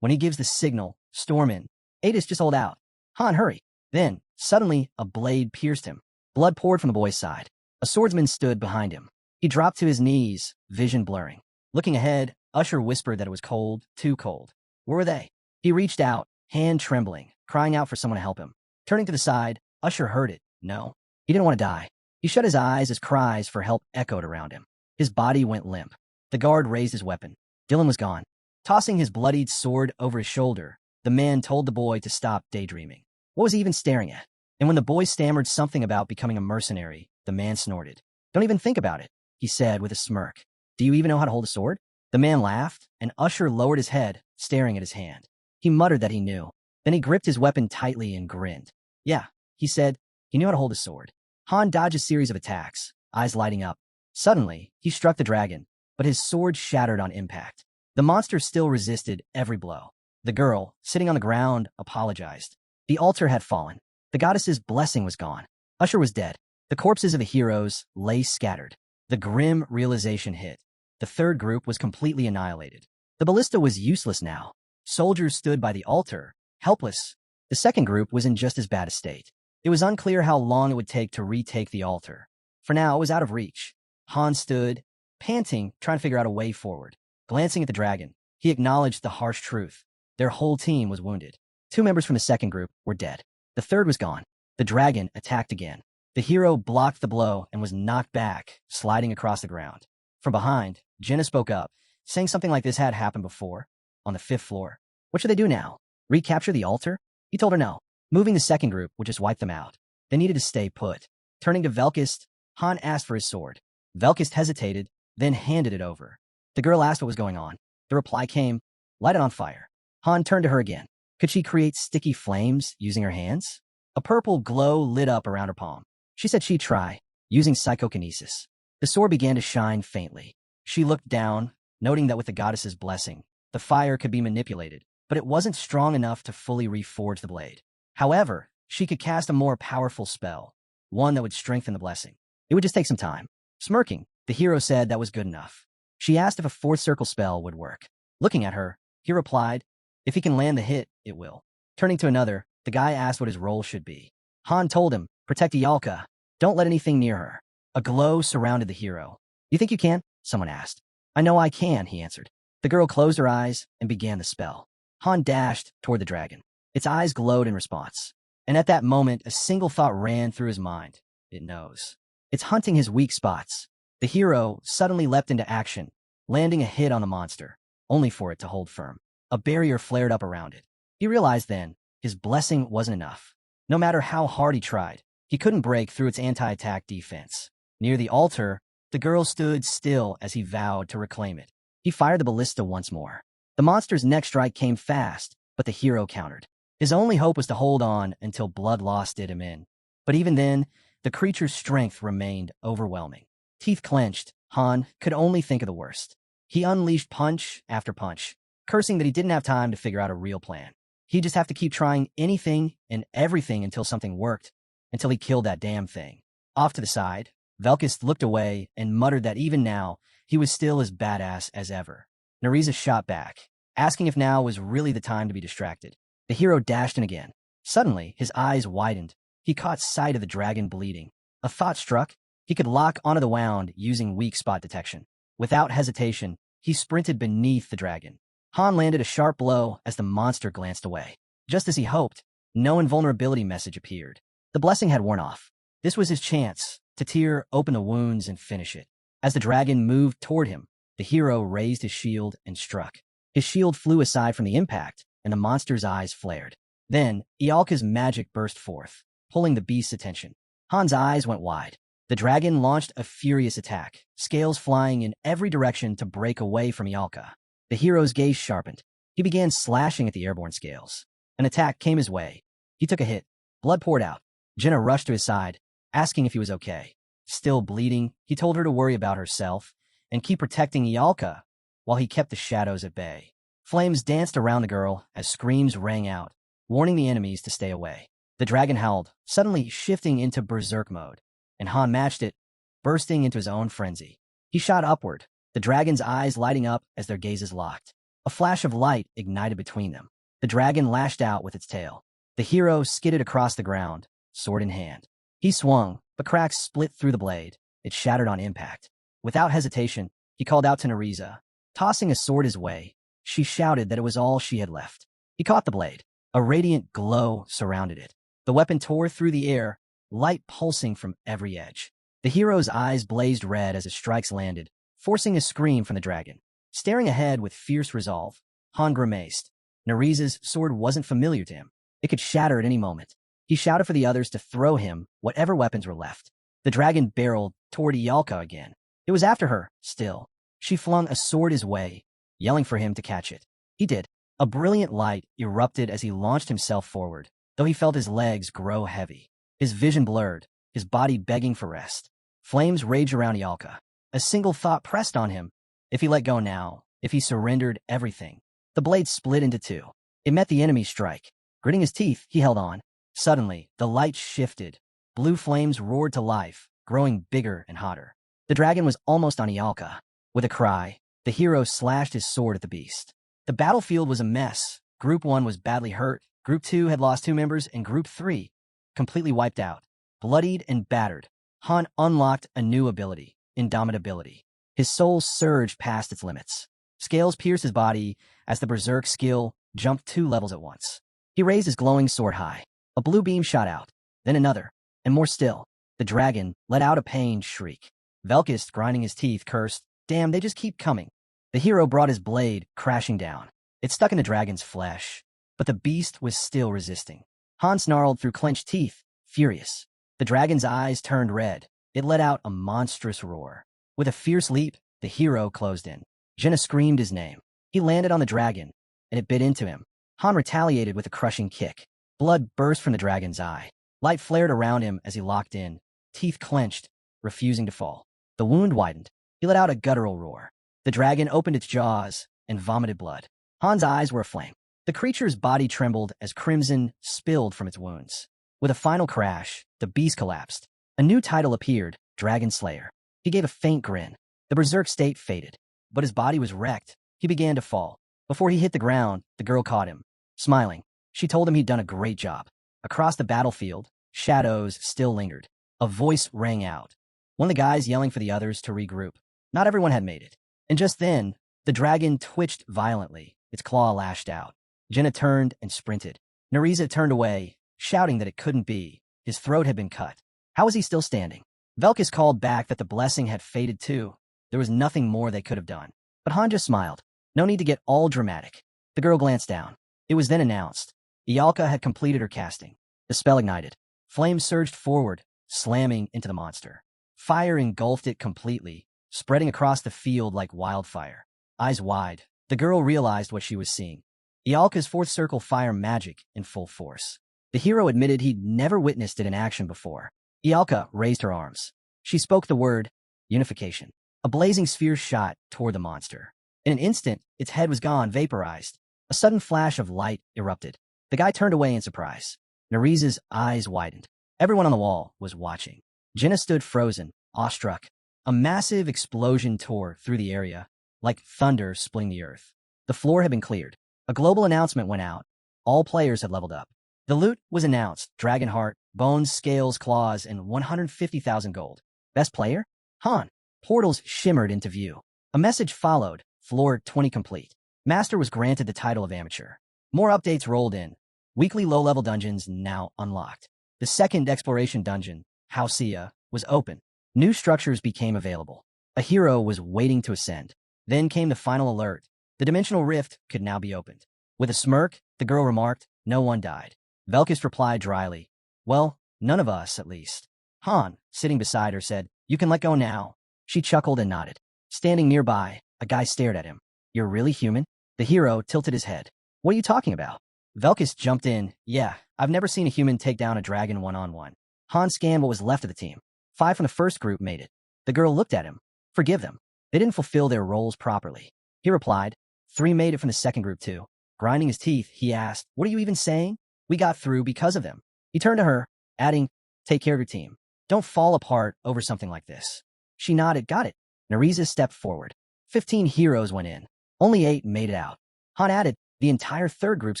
When he gives the signal, storm in. Adis, just hold out. Han, hurry. Then, suddenly, a blade pierced him. Blood poured from the boy's side. A swordsman stood behind him. He dropped to his knees, vision blurring. Looking ahead, Usher whispered that it was cold, too cold. Where were they? He reached out, hand trembling, crying out for someone to help him. Turning to the side, Usher heard it. No. He didn't want to die. He shut his eyes as cries for help echoed around him. His body went limp. The guard raised his weapon. Dylan was gone. Tossing his bloodied sword over his shoulder, the man told the boy to stop daydreaming. What was he even staring at? And when the boy stammered something about becoming a mercenary, the man snorted. Don't even think about it, he said with a smirk. Do you even know how to hold a sword? The man laughed, and Usher lowered his head, staring at his hand. He muttered that he knew. Then he gripped his weapon tightly and grinned. Yeah, he said. He knew how to hold a sword. Han dodged a series of attacks, eyes lighting up. Suddenly, he struck the dragon, but his sword shattered on impact. The monster still resisted every blow. The girl, sitting on the ground, apologized. The altar had fallen. The goddess's blessing was gone. Usher was dead. The corpses of the heroes lay scattered. The grim realization hit. The third group was completely annihilated. The ballista was useless now. Soldiers stood by the altar, helpless. The second group was in just as bad a state. It was unclear how long it would take to retake the altar. For now, it was out of reach. Han stood, panting, trying to figure out a way forward. Glancing at the dragon, he acknowledged the harsh truth. Their whole team was wounded. 2 members from the second group were dead. The third was gone. The dragon attacked again. The hero blocked the blow and was knocked back, sliding across the ground. From behind, Jenna spoke up, saying something like this had happened before, on the 5th floor. What should they do now? Recapture the altar? He told her no. Moving the second group would just wipe them out. They needed to stay put. Turning to Velkist, Han asked for his sword. Velkist hesitated, then handed it over. The girl asked what was going on. The reply came, light it on fire. Han turned to her again. Could she create sticky flames using her hands? A purple glow lit up around her palm. She said she'd try, using psychokinesis. The sword began to shine faintly. She looked down, noting that with the goddess's blessing, the fire could be manipulated, but it wasn't strong enough to fully reforge the blade. However, she could cast a more powerful spell, one that would strengthen the blessing. It would just take some time. Smirking, the hero said that was good enough. She asked if a 4th circle spell would work. Looking at her, he replied, if he can land the hit, it will. Turning to another, the guy asked what his role should be. Han told him, protect Ialka. Don't let anything near her. A glow surrounded the hero. You think you can? Someone asked. I know I can, he answered. The girl closed her eyes and began the spell. Han dashed toward the dragon. Its eyes glowed in response. And at that moment, a single thought ran through his mind. It knows. It's hunting his weak spots. The hero suddenly leapt into action, landing a hit on the monster, only for it to hold firm. A barrier flared up around it. He realized then, his blessing wasn't enough. No matter how hard he tried, he couldn't break through its anti-attack defense. Near the altar, the girl stood still as he vowed to reclaim it. He fired the ballista once more. The monster's next strike came fast, but the hero countered. His only hope was to hold on until blood loss did him in. But even then, the creature's strength remained overwhelming. Teeth clenched, Han could only think of the worst. He unleashed punch after punch, cursing that he didn't have time to figure out a real plan. He'd just have to keep trying anything and everything until something worked, until he killed that damn thing. Off to the side, Velkis looked away and muttered that even now, he was still as badass as ever. Nariza shot back, asking if now was really the time to be distracted. The hero dashed in again. Suddenly, his eyes widened. He caught sight of the dragon bleeding. A thought struck. He could lock onto the wound using weak spot detection. Without hesitation, he sprinted beneath the dragon. Han landed a sharp blow as the monster glanced away. Just as he hoped, no invulnerability message appeared. The blessing had worn off. This was his chance to tear open the wounds and finish it. As the dragon moved toward him, the hero raised his shield and struck. His shield flew aside from the impact, and the monster's eyes flared. Then, Ialka's magic burst forth, pulling the beast's attention. Han's eyes went wide. The dragon launched a furious attack, scales flying in every direction to break away from Ialka. The hero's gaze sharpened. He began slashing at the airborne scales. An attack came his way. He took a hit. Blood poured out. Jenna rushed to his side, asking if he was okay. Still bleeding, he told her to worry about herself and keep protecting Ialka while he kept the shadows at bay. Flames danced around the girl as screams rang out, warning the enemies to stay away. The dragon howled, suddenly shifting into berserk mode, and Han matched it, bursting into his own frenzy. He shot upward, the dragon's eyes lighting up as their gazes locked. A flash of light ignited between them. The dragon lashed out with its tail. The hero skidded across the ground, sword in hand. He swung, but cracks split through the blade. It shattered on impact. Without hesitation, he called out to Nariza. Tossing a sword his way, she shouted that it was all she had left. He caught the blade. A radiant glow surrounded it. The weapon tore through the air, light pulsing from every edge. The hero's eyes blazed red as his strikes landed, forcing a scream from the dragon. Staring ahead with fierce resolve, Han grimaced. Nariza's sword wasn't familiar to him. It could shatter at any moment. He shouted for the others to throw him whatever weapons were left. The dragon barreled toward Ialka again. It was after her, still. She flung a sword his way, yelling for him to catch it. He did. A brilliant light erupted as he launched himself forward, though he felt his legs grow heavy. His vision blurred, his body begging for rest. Flames raged around Ialka. A single thought pressed on him. If he let go now, if he surrendered everything. The blade split into two. It met the enemy's strike. Gritting his teeth, he held on. Suddenly, the light shifted. Blue flames roared to life, growing bigger and hotter. The dragon was almost on Ialka. With a cry, the hero slashed his sword at the beast. The battlefield was a mess. Group 1 was badly hurt, Group 2 had lost 2 members, and Group 3, completely wiped out. Bloodied and battered, Han unlocked a new ability, Indomitability. His soul surged past its limits. Scales pierced his body as the berserk skill jumped 2 levels at once. He raised his glowing sword high. A blue beam shot out, then another, and more still. The dragon let out a pained shriek. Velkis, grinding his teeth, cursed, "Damn, they just keep coming." The hero brought his blade crashing down. It stuck in the dragon's flesh, but the beast was still resisting. Han snarled through clenched teeth, furious. The dragon's eyes turned red. It let out a monstrous roar. With a fierce leap, the hero closed in. Jenna screamed his name. He landed on the dragon, and it bit into him. Han retaliated with a crushing kick. Blood burst from the dragon's eye. Light flared around him as he locked in, teeth clenched, refusing to fall. The wound widened. He let out a guttural roar. The dragon opened its jaws and vomited blood. Han's eyes were aflame. The creature's body trembled as crimson spilled from its wounds. With a final crash, the beast collapsed. A new title appeared, Dragon Slayer. He gave a faint grin. The berserk state faded, but his body was wrecked. He began to fall. Before he hit the ground, the girl caught him. Smiling, she told him he'd done a great job. Across the battlefield, shadows still lingered. A voice rang out. One of the guys yelling for the others to regroup. Not everyone had made it. And just then, the dragon twitched violently. Its claw lashed out. Jenna turned and sprinted. Nariza turned away, shouting that it couldn't be. His throat had been cut. How was he still standing? Velkis called back that the blessing had faded too. There was nothing more they could have done. But Han just smiled. No need to get all dramatic. The girl glanced down. It was then announced. Ialka had completed her casting. The spell ignited. Flames surged forward, slamming into the monster. Fire engulfed it completely, spreading across the field like wildfire. Eyes wide, the girl realized what she was seeing. Ialka's fourth circle fire magic in full force. The hero admitted he'd never witnessed it in action before. Ialka raised her arms. She spoke the word, unification. A blazing sphere shot toward the monster. In an instant, its head was gone, vaporized. A sudden flash of light erupted. The guy turned away in surprise. Narise's eyes widened. Everyone on the wall was watching. Jenna stood frozen, awestruck. A massive explosion tore through the area, like thunder splitting the earth. The floor had been cleared. A global announcement went out. All players had leveled up. The loot was announced: Dragon Heart, Bones, Scales, Claws, and 150,000 gold. Best player? Han. Portals shimmered into view. A message followed: Floor 20 complete. Master was granted the title of Amateur. More updates rolled in. Weekly low-level dungeons now unlocked. The second exploration dungeon, Hausia, was open. New structures became available. A hero was waiting to ascend. Then came the final alert. The dimensional rift could now be opened. With a smirk, the girl remarked, "No one died." Velkist replied dryly, "Well, none of us, at least." Han, sitting beside her, said, "You can let go now." She chuckled and nodded. Standing nearby, a guy stared at him. "You're really human?" The hero tilted his head. "What are you talking about?" Velkist jumped in. "Yeah, I've never seen a human take down a dragon one-on-one." Han scanned what was left of the team. 5 from the first group made it. The girl looked at him. "Forgive them. They didn't fulfill their roles properly." He replied. 3 made it from the second group too. Grinding his teeth, he asked, "What are you even saying?" "We got through because of them." He turned to her, adding, "Take care of your team. Don't fall apart over something like this." She nodded. "Got it." Narisa stepped forward. 15 heroes went in. Only 8 made it out. Han added, "The entire third group's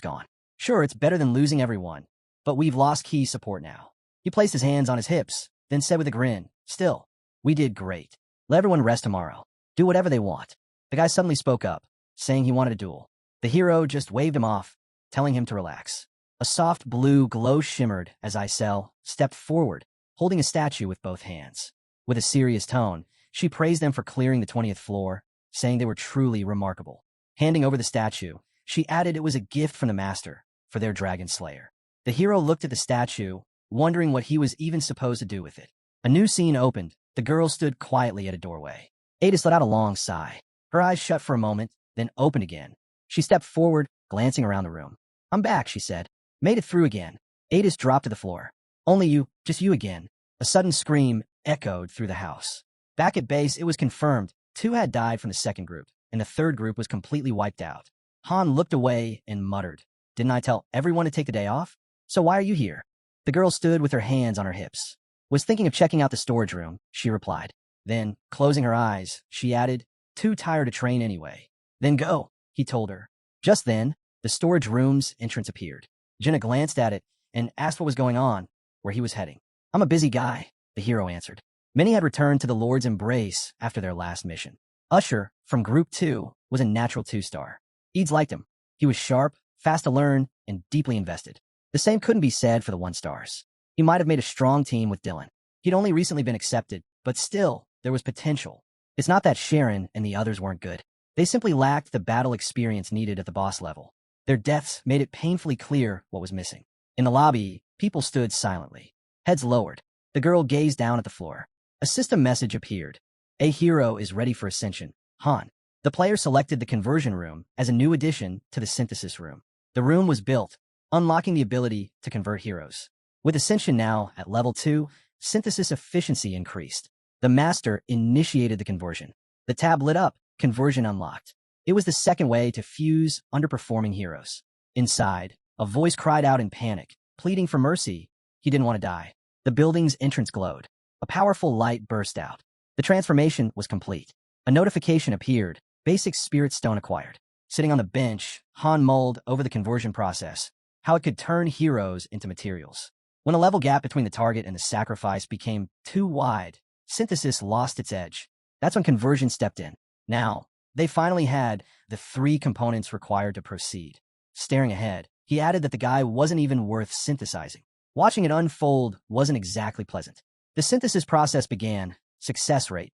gone. Sure, it's better than losing everyone, but we've lost key support now." He placed his hands on his hips, then said with a grin, "Still, we did great. Let everyone rest tomorrow. Do whatever they want." The guy suddenly spoke up, saying he wanted a duel. The hero just waved him off, telling him to relax. A soft blue glow shimmered as Isel stepped forward, holding a statue with both hands. With a serious tone, she praised them for clearing the 20th floor, saying they were truly remarkable. Handing over the statue, she added it was a gift from the master for their dragon slayer. The hero looked at the statue, wondering what he was even supposed to do with it. A new scene opened. The girl stood quietly at a doorway. Adis let out a long sigh. Her eyes shut for a moment, then opened again. She stepped forward, glancing around the room. "I'm back," she said. "Made it through again." Adis dropped to the floor. "Only you, just you again." A sudden scream echoed through the house. Back at base, it was confirmed 2 had died from the second group, and the third group was completely wiped out. Han looked away and muttered, "Didn't I tell everyone to take the day off? So why are you here?" The girl stood with her hands on her hips. "Was thinking of checking out the storage room," she replied. Then, closing her eyes, she added, "Too tired to train anyway." "Then go," he told her. Just then, the storage room's entrance appeared. Jenna glanced at it and asked what was going on, where he was heading. "I'm a busy guy," the hero answered. Many had returned to the Lord's embrace after their last mission. Usher, from Group 2, was a natural 2-star. Eads liked him. He was sharp, fast to learn, and deeply invested. The same couldn't be said for the 1-stars. He might have made a strong team with Dylan. He'd only recently been accepted, but still, there was potential. It's not that Sharon and the others weren't good. They simply lacked the battle experience needed at the boss level. Their deaths made it painfully clear what was missing. In the lobby, people stood silently, heads lowered. The girl gazed down at the floor. A system message appeared. "A hero is ready for Ascension. Han." The player selected the conversion room as a new addition to the synthesis room. The room was built, unlocking the ability to convert heroes. With Ascension now at level 2, synthesis efficiency increased. The master initiated the conversion. The tab lit up, conversion unlocked. It was the second way to fuse underperforming heroes. Inside, a voice cried out in panic, pleading for mercy. He didn't want to die. The building's entrance glowed. A powerful light burst out. The transformation was complete. A notification appeared. Basic spirit stone acquired. Sitting on the bench, Han mulled over the conversion process, how it could turn heroes into materials. When a level gap between the target and the sacrifice became too wide, synthesis lost its edge. That's when conversion stepped in. Now, they finally had the 3 components required to proceed. Staring ahead, he added that the guy wasn't even worth synthesizing. Watching it unfold wasn't exactly pleasant. The synthesis process began. Success rate,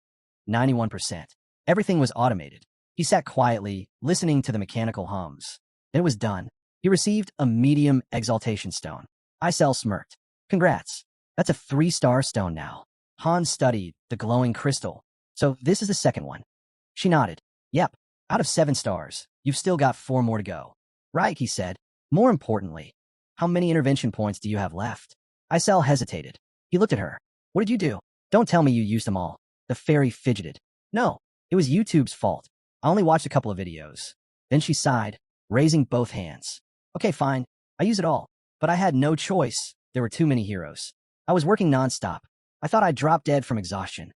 91%. Everything was automated. He sat quietly, listening to the mechanical hums. Then it was done. He received a medium exaltation stone. Isel smirked. "Congrats. That's a 3-star stone now." Han studied the glowing crystal. "So this is the second one." She nodded. "Yep. Out of 7 stars, you've still got 4 more to go." "Right," he said. "More importantly, how many intervention points do you have left?" Isel hesitated. He looked at her. "What did you do? Don't tell me you used them all." The fairy fidgeted. "No, it was YouTube's fault. I only watched a couple of videos." Then she sighed, raising both hands. "Okay, fine. I use it all. But I had no choice. There were too many heroes. I was working nonstop. I thought I'd drop dead from exhaustion.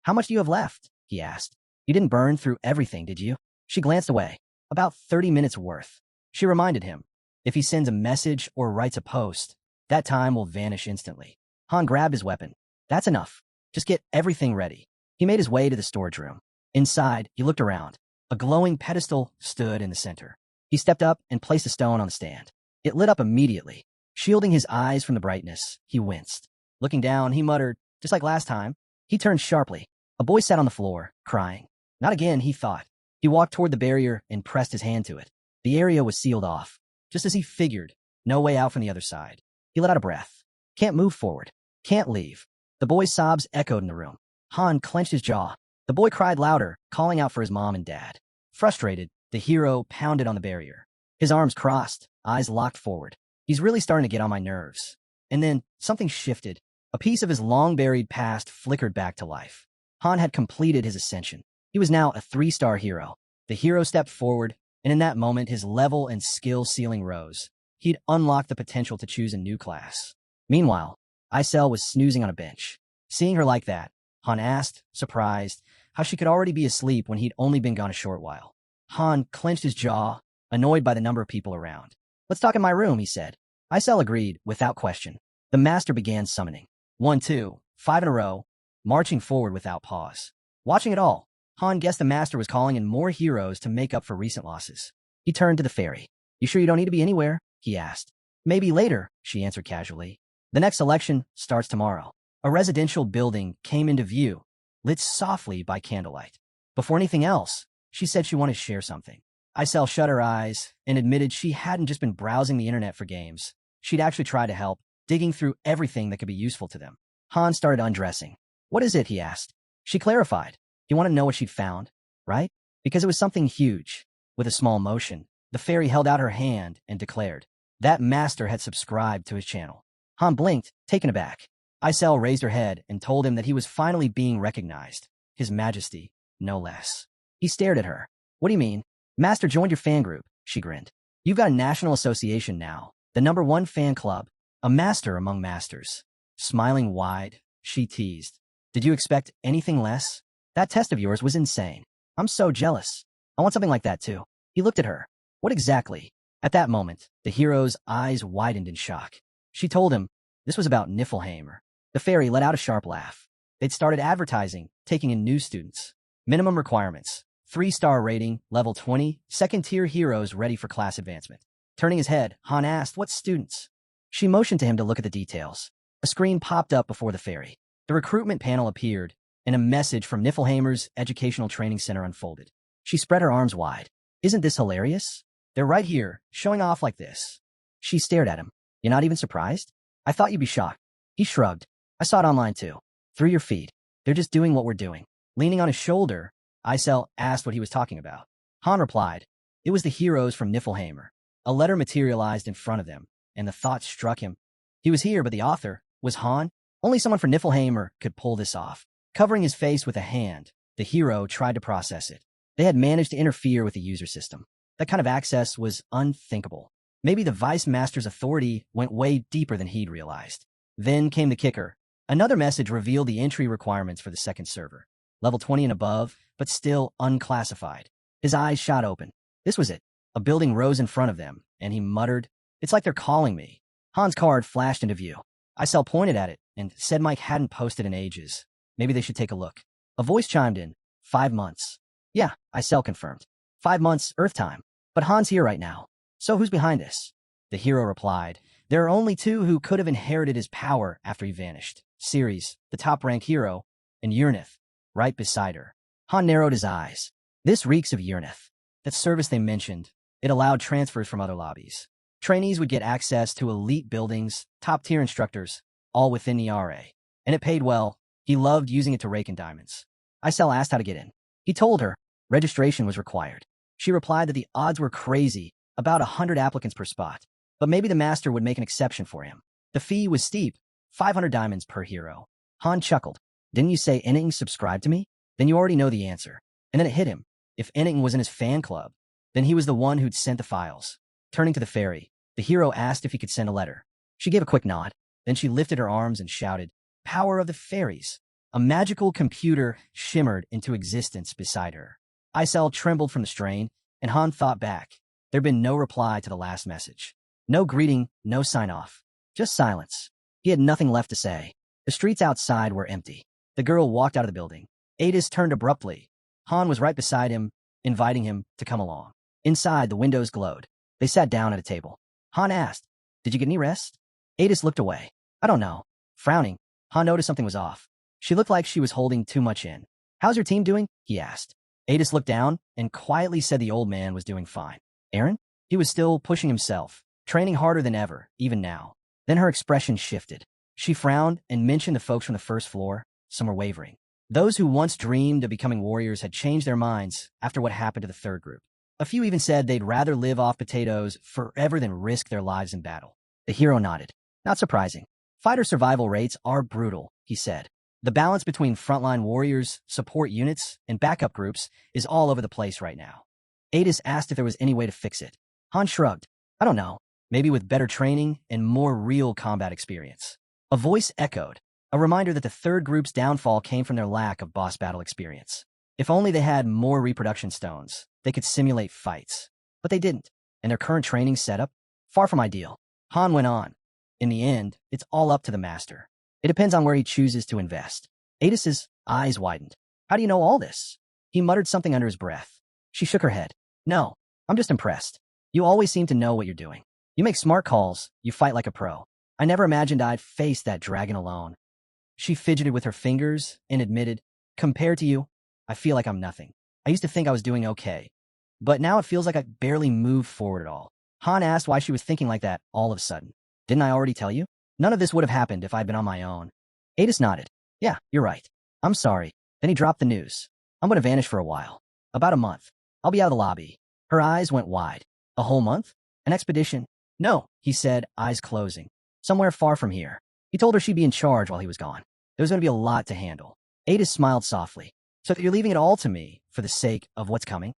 How much do you have left? He asked. You didn't burn through everything, did you? She glanced away. About 30 minutes worth. She reminded him. If he sends a message or writes a post, that time will vanish instantly. Han grabbed his weapon. That's enough. Just get everything ready. He made his way to the storage room. Inside, he looked around. A glowing pedestal stood in the center. He stepped up and placed a stone on the stand. It lit up immediately. Shielding his eyes from the brightness, he winced. Looking down, he muttered, just like last time. He turned sharply. A boy sat on the floor, crying. Not again, he thought. He walked toward the barrier and pressed his hand to it. The area was sealed off. Just as he figured, no way out from the other side. He let out a breath. Can't move forward. Can't leave. The boy's sobs echoed in the room. Han clenched his jaw. The boy cried louder, calling out for his mom and dad. Frustrated, the hero pounded on the barrier. His arms crossed, eyes locked forward. He's really starting to get on my nerves. And then, something shifted. A piece of his long-buried past flickered back to life. Han had completed his ascension. He was now a 3-star hero. The hero stepped forward, and in that moment his level and skill ceiling rose. He'd unlocked the potential to choose a new class. Meanwhile, Isel was snoozing on a bench. Seeing her like that, Han asked, surprised, how she could already be asleep when he'd only been gone a short while. Han clenched his jaw, annoyed by the number of people around. Let's talk in my room, he said. Isel agreed, without question. The master began summoning. 1, 2, 5 in a row, marching forward without pause. Watching it all, Han guessed the master was calling in more heroes to make up for recent losses. He turned to the fairy. You sure you don't need to be anywhere? He asked. Maybe later, she answered casually. The next election starts tomorrow. A residential building came into view, lit softly by candlelight. Before anything else, she said she wanted to share something. Isel shut her eyes and admitted she hadn't just been browsing the internet for games. She'd actually tried to help, digging through everything that could be useful to them. Han started undressing. What is it? He asked. She clarified. You want to know what she'd found, right? Because it was something huge. With a small motion, the fairy held out her hand and declared. That master had subscribed to his channel. Han blinked, taken aback. Isel raised her head and told him that he was finally being recognized. His Majesty, no less. He stared at her. What do you mean? Master joined your fan group, she grinned. You've got a national association now, the #1 fan club, a master among masters. Smiling wide, she teased. Did you expect anything less? That test of yours was insane. I'm so jealous. I want something like that too. He looked at her. What exactly? At that moment, the hero's eyes widened in shock. She told him this was about Niflheimer. The fairy let out a sharp laugh. They'd started advertising, taking in new students. Minimum requirements. 3-star rating, level 20, second-tier heroes ready for class advancement. Turning his head, Han asked, what students? She motioned to him to look at the details. A screen popped up before the fairy. The recruitment panel appeared, and a message from Niflheimer's Educational Training Center unfolded. She spread her arms wide. Isn't this hilarious? They're right here, showing off like this. She stared at him. You're not even surprised? I thought you'd be shocked. He shrugged. I saw it online too. Through your feed. They're just doing what we're doing. Leaning on his shoulder, Isel asked what he was talking about. Han replied. It was the heroes from Niflheimer. A letter materialized in front of them, and the thought struck him. He was here, but the author was Han. Only someone from Niflheimer could pull this off. Covering his face with a hand, the hero tried to process it. They had managed to interfere with the user system. That kind of access was unthinkable. Maybe the Vice Master's authority went way deeper than he'd realized. Then came the kicker. Another message revealed the entry requirements for the second server. Level 20 and above, but still unclassified. His eyes shot open. This was it. A building rose in front of them, and he muttered, It's like they're calling me. Han's card flashed into view. Isel pointed at it and said Mike hadn't posted in ages. Maybe they should take a look. A voice chimed in. 5 months. Yeah, Isel confirmed. 5 months, Earth time. But Han's here right now. So who's behind this? The hero replied. There are only 2 who could have inherited his power after he vanished. Ceres, the top-ranked hero, and Urnith, right beside her. Han narrowed his eyes. This reeks of Urnith. That service they mentioned, it allowed transfers from other lobbies. Trainees would get access to elite buildings, top-tier instructors, all within the RA. And it paid well. He loved using it to rake in diamonds. Isel asked how to get in. He told her registration was required. She replied that the odds were crazy, about 100 applicants per spot. But maybe the master would make an exception for him. The fee was steep, 500 diamonds per hero. Han chuckled. Didn't you say Enning subscribed to me? Then you already know the answer. And then it hit him. If Enning was in his fan club, then he was the one who'd sent the files. Turning to the fairy. The hero asked if he could send a letter. She gave a quick nod. Then she lifted her arms and shouted, "Power of the fairies!" A magical computer shimmered into existence beside her. Isel trembled from the strain, and Han thought back. There'd been no reply to the last message. No greeting, no sign-off. Just silence. He had nothing left to say. The streets outside were empty. The girl walked out of the building. Adis turned abruptly. Han was right beside him, inviting him to come along. Inside, the windows glowed. They sat down at a table. Han asked, "Did you get any rest?" Adis looked away. "I don't know." Frowning, Han noticed something was off. She looked like she was holding too much in. "How's your team doing?" he asked. Adis looked down and quietly said the old man was doing fine. Aaron? He was still pushing himself, training harder than ever, even now. Then her expression shifted. She frowned and mentioned the folks from the first floor. Some were wavering. Those who once dreamed of becoming warriors had changed their minds after what happened to the third group. A few even said they'd rather live off potatoes forever than risk their lives in battle. The hero nodded. Not surprising. Fighter survival rates are brutal, he said. The balance between frontline warriors, support units, and backup groups is all over the place right now. Adis asked if there was any way to fix it. Han shrugged. I don't know. Maybe with better training and more real combat experience. A voice echoed, a reminder that the third group's downfall came from their lack of boss battle experience. If only they had more reproduction stones, they could simulate fights. But they didn't, and their current training setup, far from ideal. Han went on. In the end, it's all up to the master. It depends on where he chooses to invest. Adis's eyes widened. How do you know all this? He muttered something under his breath. She shook her head. No, I'm just impressed. You always seem to know what you're doing. You make smart calls, you fight like a pro. I never imagined I'd face that dragon alone. She fidgeted with her fingers and admitted, compared to you, I feel like I'm nothing. I used to think I was doing okay, but now it feels like I barely moved forward at all. Han asked why she was thinking like that all of a sudden. Didn't I already tell you? None of this would have happened if I'd been on my own. Adis nodded. Yeah, you're right. I'm sorry. Then he dropped the news. I'm going to vanish for a while. About a month. I'll be out of the lobby. Her eyes went wide. A whole month? An expedition? No, he said, eyes closing. Somewhere far from here. He told her she'd be in charge while he was gone. There was going to be a lot to handle. Adis smiled softly. So you're leaving it all to me for the sake of what's coming?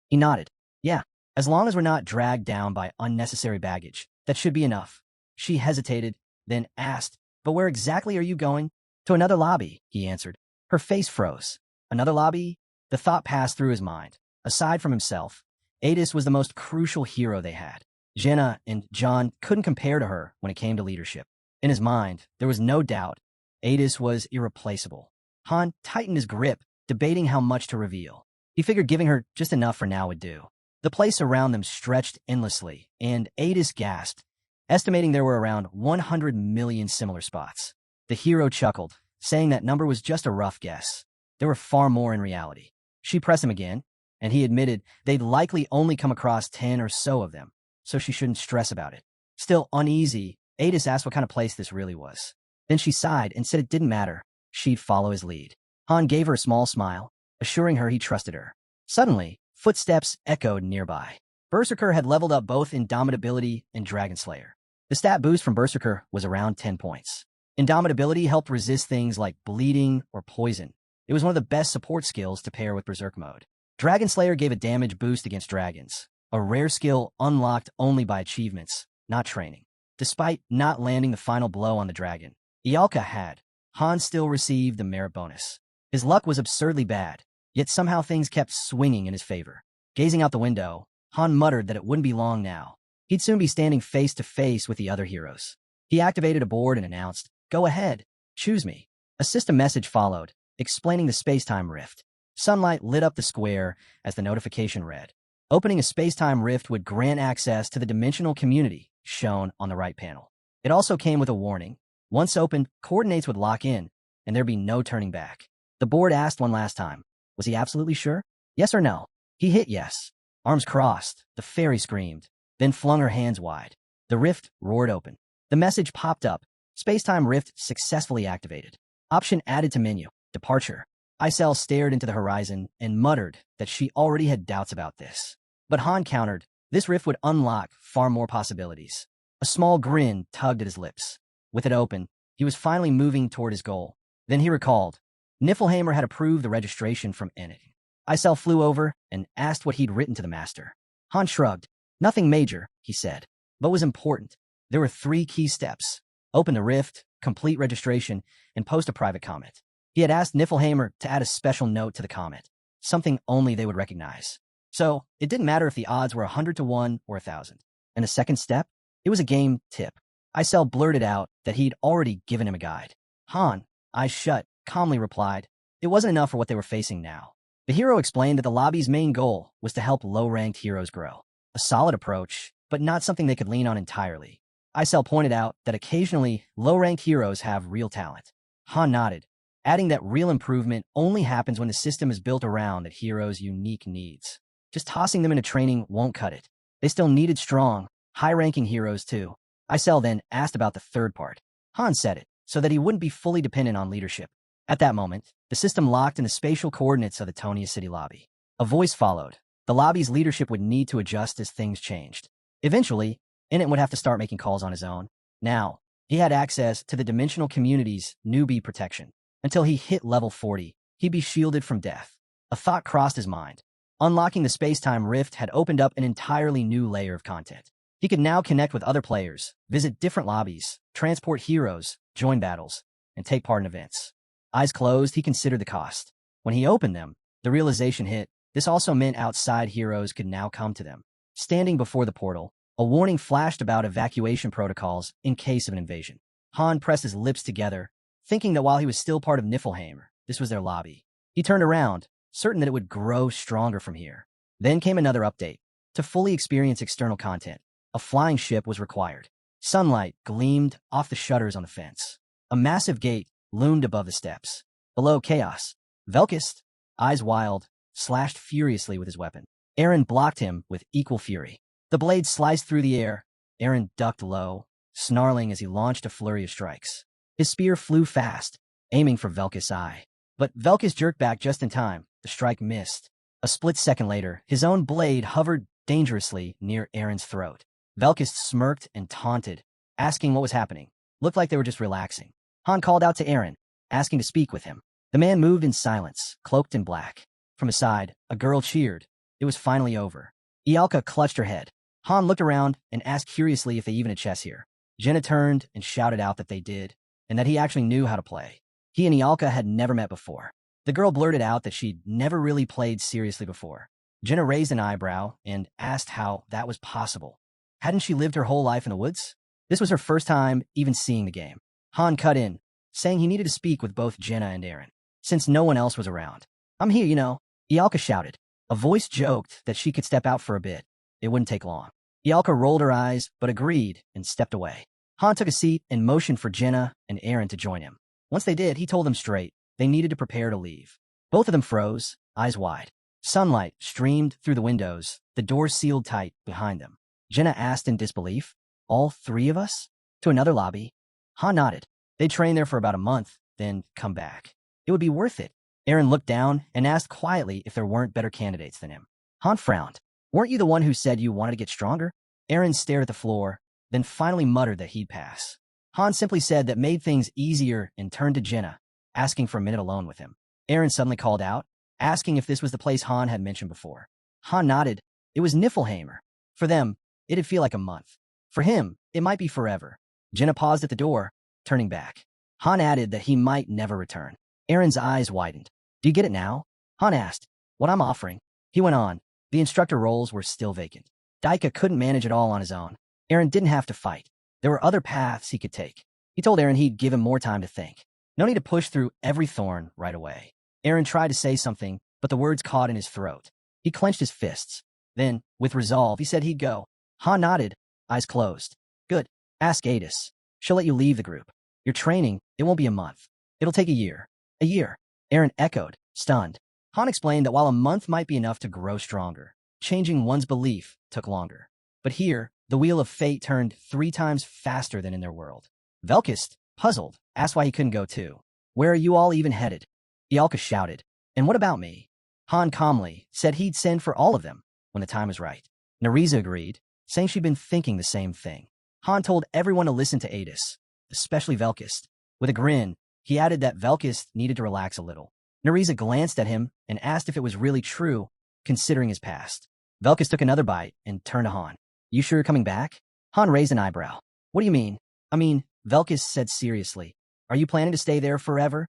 He nodded. Yeah, as long as we're not dragged down by unnecessary baggage, that should be enough. She hesitated, then asked, but where exactly are you going? To another lobby, he answered. Her face froze. Another lobby? The thought passed through his mind. Aside from himself, Adis was the most crucial hero they had. Jenna and John couldn't compare to her when it came to leadership. In his mind, there was no doubt. Adis was irreplaceable. Han tightened his grip, debating how much to reveal. He figured giving her just enough for now would do. The place around them stretched endlessly, and Adis gasped, estimating there were around 100 million similar spots. The hero chuckled, saying that number was just a rough guess. There were far more in reality. She pressed him again, and he admitted they'd likely only come across 10 or so of them, so she shouldn't stress about it. Still uneasy, Adis asked what kind of place this really was. Then she sighed and said it didn't matter. She'd follow his lead. Han gave her a small smile, assuring her he trusted her. Suddenly, footsteps echoed nearby. Berserker had leveled up both Indomitability and Dragon Slayer. The stat boost from Berserker was around 10 points. Indomitability helped resist things like bleeding or poison. It was one of the best support skills to pair with Berserk mode. Dragon Slayer gave a damage boost against dragons, a rare skill unlocked only by achievements, not training. Despite not landing the final blow on the dragon, Ialka had. Han still received the merit bonus. His luck was absurdly bad, yet somehow things kept swinging in his favor. Gazing out the window, Han muttered that it wouldn't be long now. He'd soon be standing face to face with the other heroes. He activated a board and announced, "Go ahead, choose me." A system message followed, explaining the space-time rift. Sunlight lit up the square as the notification read. Opening a space-time rift would grant access to the dimensional community shown on the right panel. It also came with a warning. Once opened, coordinates would lock in, and there'd be no turning back. The board asked one last time. Was he absolutely sure? Yes or no? He hit yes. Arms crossed, the fairy screamed, then flung her hands wide. The rift roared open. The message popped up. Space-time rift successfully activated. Option added to menu. Departure. Isel stared into the horizon and muttered that she already had doubts about this. But Han countered, this rift would unlock far more possibilities. A small grin tugged at his lips. With it open, he was finally moving toward his goal. Then he recalled. Niflheimer had approved the registration from Enid. Isel flew over and asked what he'd written to the master. Han shrugged. Nothing major, he said. But was important. There were 3 key steps: open the rift, complete registration, and post a private comment. He had asked Niflheimer to add a special note to the comment, something only they would recognize. So, it didn't matter if the odds were 100 to 1 or 1,000. And the second step? It was a game tip. Isel blurted out that he'd already given him a guide. Han, eyes shut, calmly replied, it wasn't enough for what they were facing now. The hero explained that the lobby's main goal was to help low-ranked heroes grow. A solid approach, but not something they could lean on entirely. Isel pointed out that occasionally low-ranked heroes have real talent. Han nodded, adding that real improvement only happens when the system is built around that hero's unique needs. Just tossing them into training won't cut it. They still needed strong, high-ranking heroes too. Isel then asked about the third part. Han said it, so that he wouldn't be fully dependent on leadership. At that moment, the system locked in the spatial coordinates of the Tonia City lobby. A voice followed. The lobby's leadership would need to adjust as things changed. Eventually, Init would have to start making calls on his own. Now, he had access to the dimensional community's newbie protection. Until he hit level 40, he'd be shielded from death. A thought crossed his mind. Unlocking the space-time rift had opened up an entirely new layer of content. He could now connect with other players, visit different lobbies, transport heroes, join battles, and take part in events. Eyes closed, he considered the cost. When he opened them, the realization hit. This also meant outside heroes could now come to them. Standing before the portal, a warning flashed about evacuation protocols in case of an invasion. Han pressed his lips together, thinking that while he was still part of Niflheim, this was their lobby. He turned around, certain that it would grow stronger from here. Then came another update. To fully experience external content, a flying ship was required. Sunlight gleamed off the shutters on the fence. A massive gate loomed above the steps. Below, chaos. Velkist, eyes wild, slashed furiously with his weapon. Eren blocked him with equal fury. The blade sliced through the air. Eren ducked low, snarling as he launched a flurry of strikes. His spear flew fast, aiming for Velkist's eye. But Velkist jerked back just in time. The strike missed. A split second later, his own blade hovered dangerously near Eren's throat. Velkist smirked and taunted, asking what was happening. Looked like they were just relaxing. Han called out to Eren, asking to speak with him. The man moved in silence, cloaked in black. From his side, a girl cheered. It was finally over. Ialka clutched her head. Han looked around and asked curiously if they even had chess here. Jenna turned and shouted out that they did, and that he actually knew how to play. He and Ialka had never met before. The girl blurted out that she'd never really played seriously before. Jenna raised an eyebrow and asked how that was possible. Hadn't she lived her whole life in the woods? This was her first time even seeing the game. Han cut in, saying he needed to speak with both Jenna and Eren, since no one else was around. I'm here, you know, Ialka shouted. A voice joked that she could step out for a bit. It wouldn't take long. Ialka rolled her eyes, but agreed and stepped away. Han took a seat and motioned for Jenna and Eren to join him. Once they did, he told them straight they needed to prepare to leave. Both of them froze, eyes wide. Sunlight streamed through the windows, the doors sealed tight behind them. Jenna asked in disbelief, all 3 of us? To another lobby? Han nodded. They'd train there for about a month, then come back. It would be worth it. Eren looked down and asked quietly if there weren't better candidates than him. Han frowned. Weren't you the one who said you wanted to get stronger? Eren stared at the floor, then finally muttered that he'd pass. Han simply said that made things easier and turned to Jenna, asking for a minute alone with him. Eren suddenly called out, asking if this was the place Han had mentioned before. Han nodded. It was Niflheimer. For them, it'd feel like a month. For him, it might be forever. Jenna paused at the door, turning back. Han added that he might never return. Eren's eyes widened. Do you get it now? Han asked. What I'm offering. He went on. The instructor roles were still vacant. Daika couldn't manage it all on his own. Eren didn't have to fight. There were other paths he could take. He told Eren he'd give him more time to think. No need to push through every thorn right away. Eren tried to say something, but the words caught in his throat. He clenched his fists. Then, with resolve, he said he'd go. Han nodded, eyes closed. Good. Ask Adis. She'll let you leave the group. Your training, it won't be a month. It'll take a year. A year. Eren echoed, stunned. Han explained that while a month might be enough to grow stronger, changing one's belief took longer. But here, the wheel of fate turned 3 times faster than in their world. Velkist, puzzled, asked why he couldn't go too. Where are you all even headed? Ialka shouted. And what about me? Han calmly said he'd send for all of them when the time was right. Nerissa agreed, saying she'd been thinking the same thing. Han told everyone to listen to Adis, especially Velkist. With a grin, he added that Velkist needed to relax a little. Nerissa glanced at him and asked if it was really true, considering his past. Velkist took another bite and turned to Han. You sure you're coming back? Han raised an eyebrow. What do you mean? Velkis said seriously. Are you planning to stay there forever?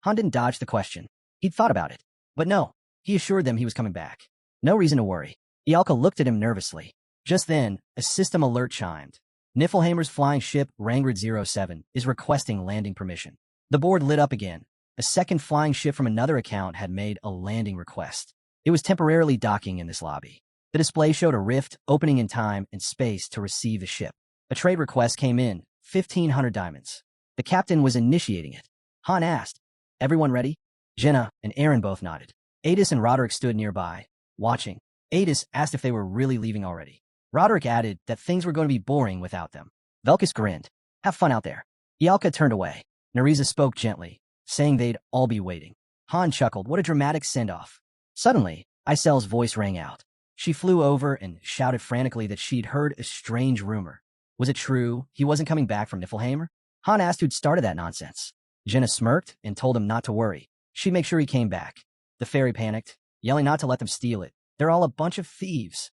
Han didn't dodge the question. He'd thought about it. But no, he assured them he was coming back. No reason to worry. Ialka looked at him nervously. Just then, a system alert chimed. Niflheimer's flying ship Rangrid 07 is requesting landing permission. The board lit up again. A second flying ship from another account had made a landing request. It was temporarily docking in this lobby. The display showed a rift opening in time and space to receive the ship. A trade request came in, 1,500 diamonds. The captain was initiating it. Han asked, "Everyone ready?" Jenna and Aaron both nodded. Adis and Roderick stood nearby, watching. Adis asked if they were really leaving already. Roderick added that things were going to be boring without them. Velkis grinned. "Have fun out there." Ialka turned away. Nariza spoke gently, saying they'd all be waiting. Han chuckled. What a dramatic send-off. Suddenly, Isel's voice rang out. She flew over and shouted frantically that she'd heard a strange rumor. Was it true he wasn't coming back from Niflheimer? Han asked who'd started that nonsense. Jenna smirked and told him not to worry. She'd make sure he came back. The fairy panicked, yelling not to let them steal it. They're all a bunch of thieves.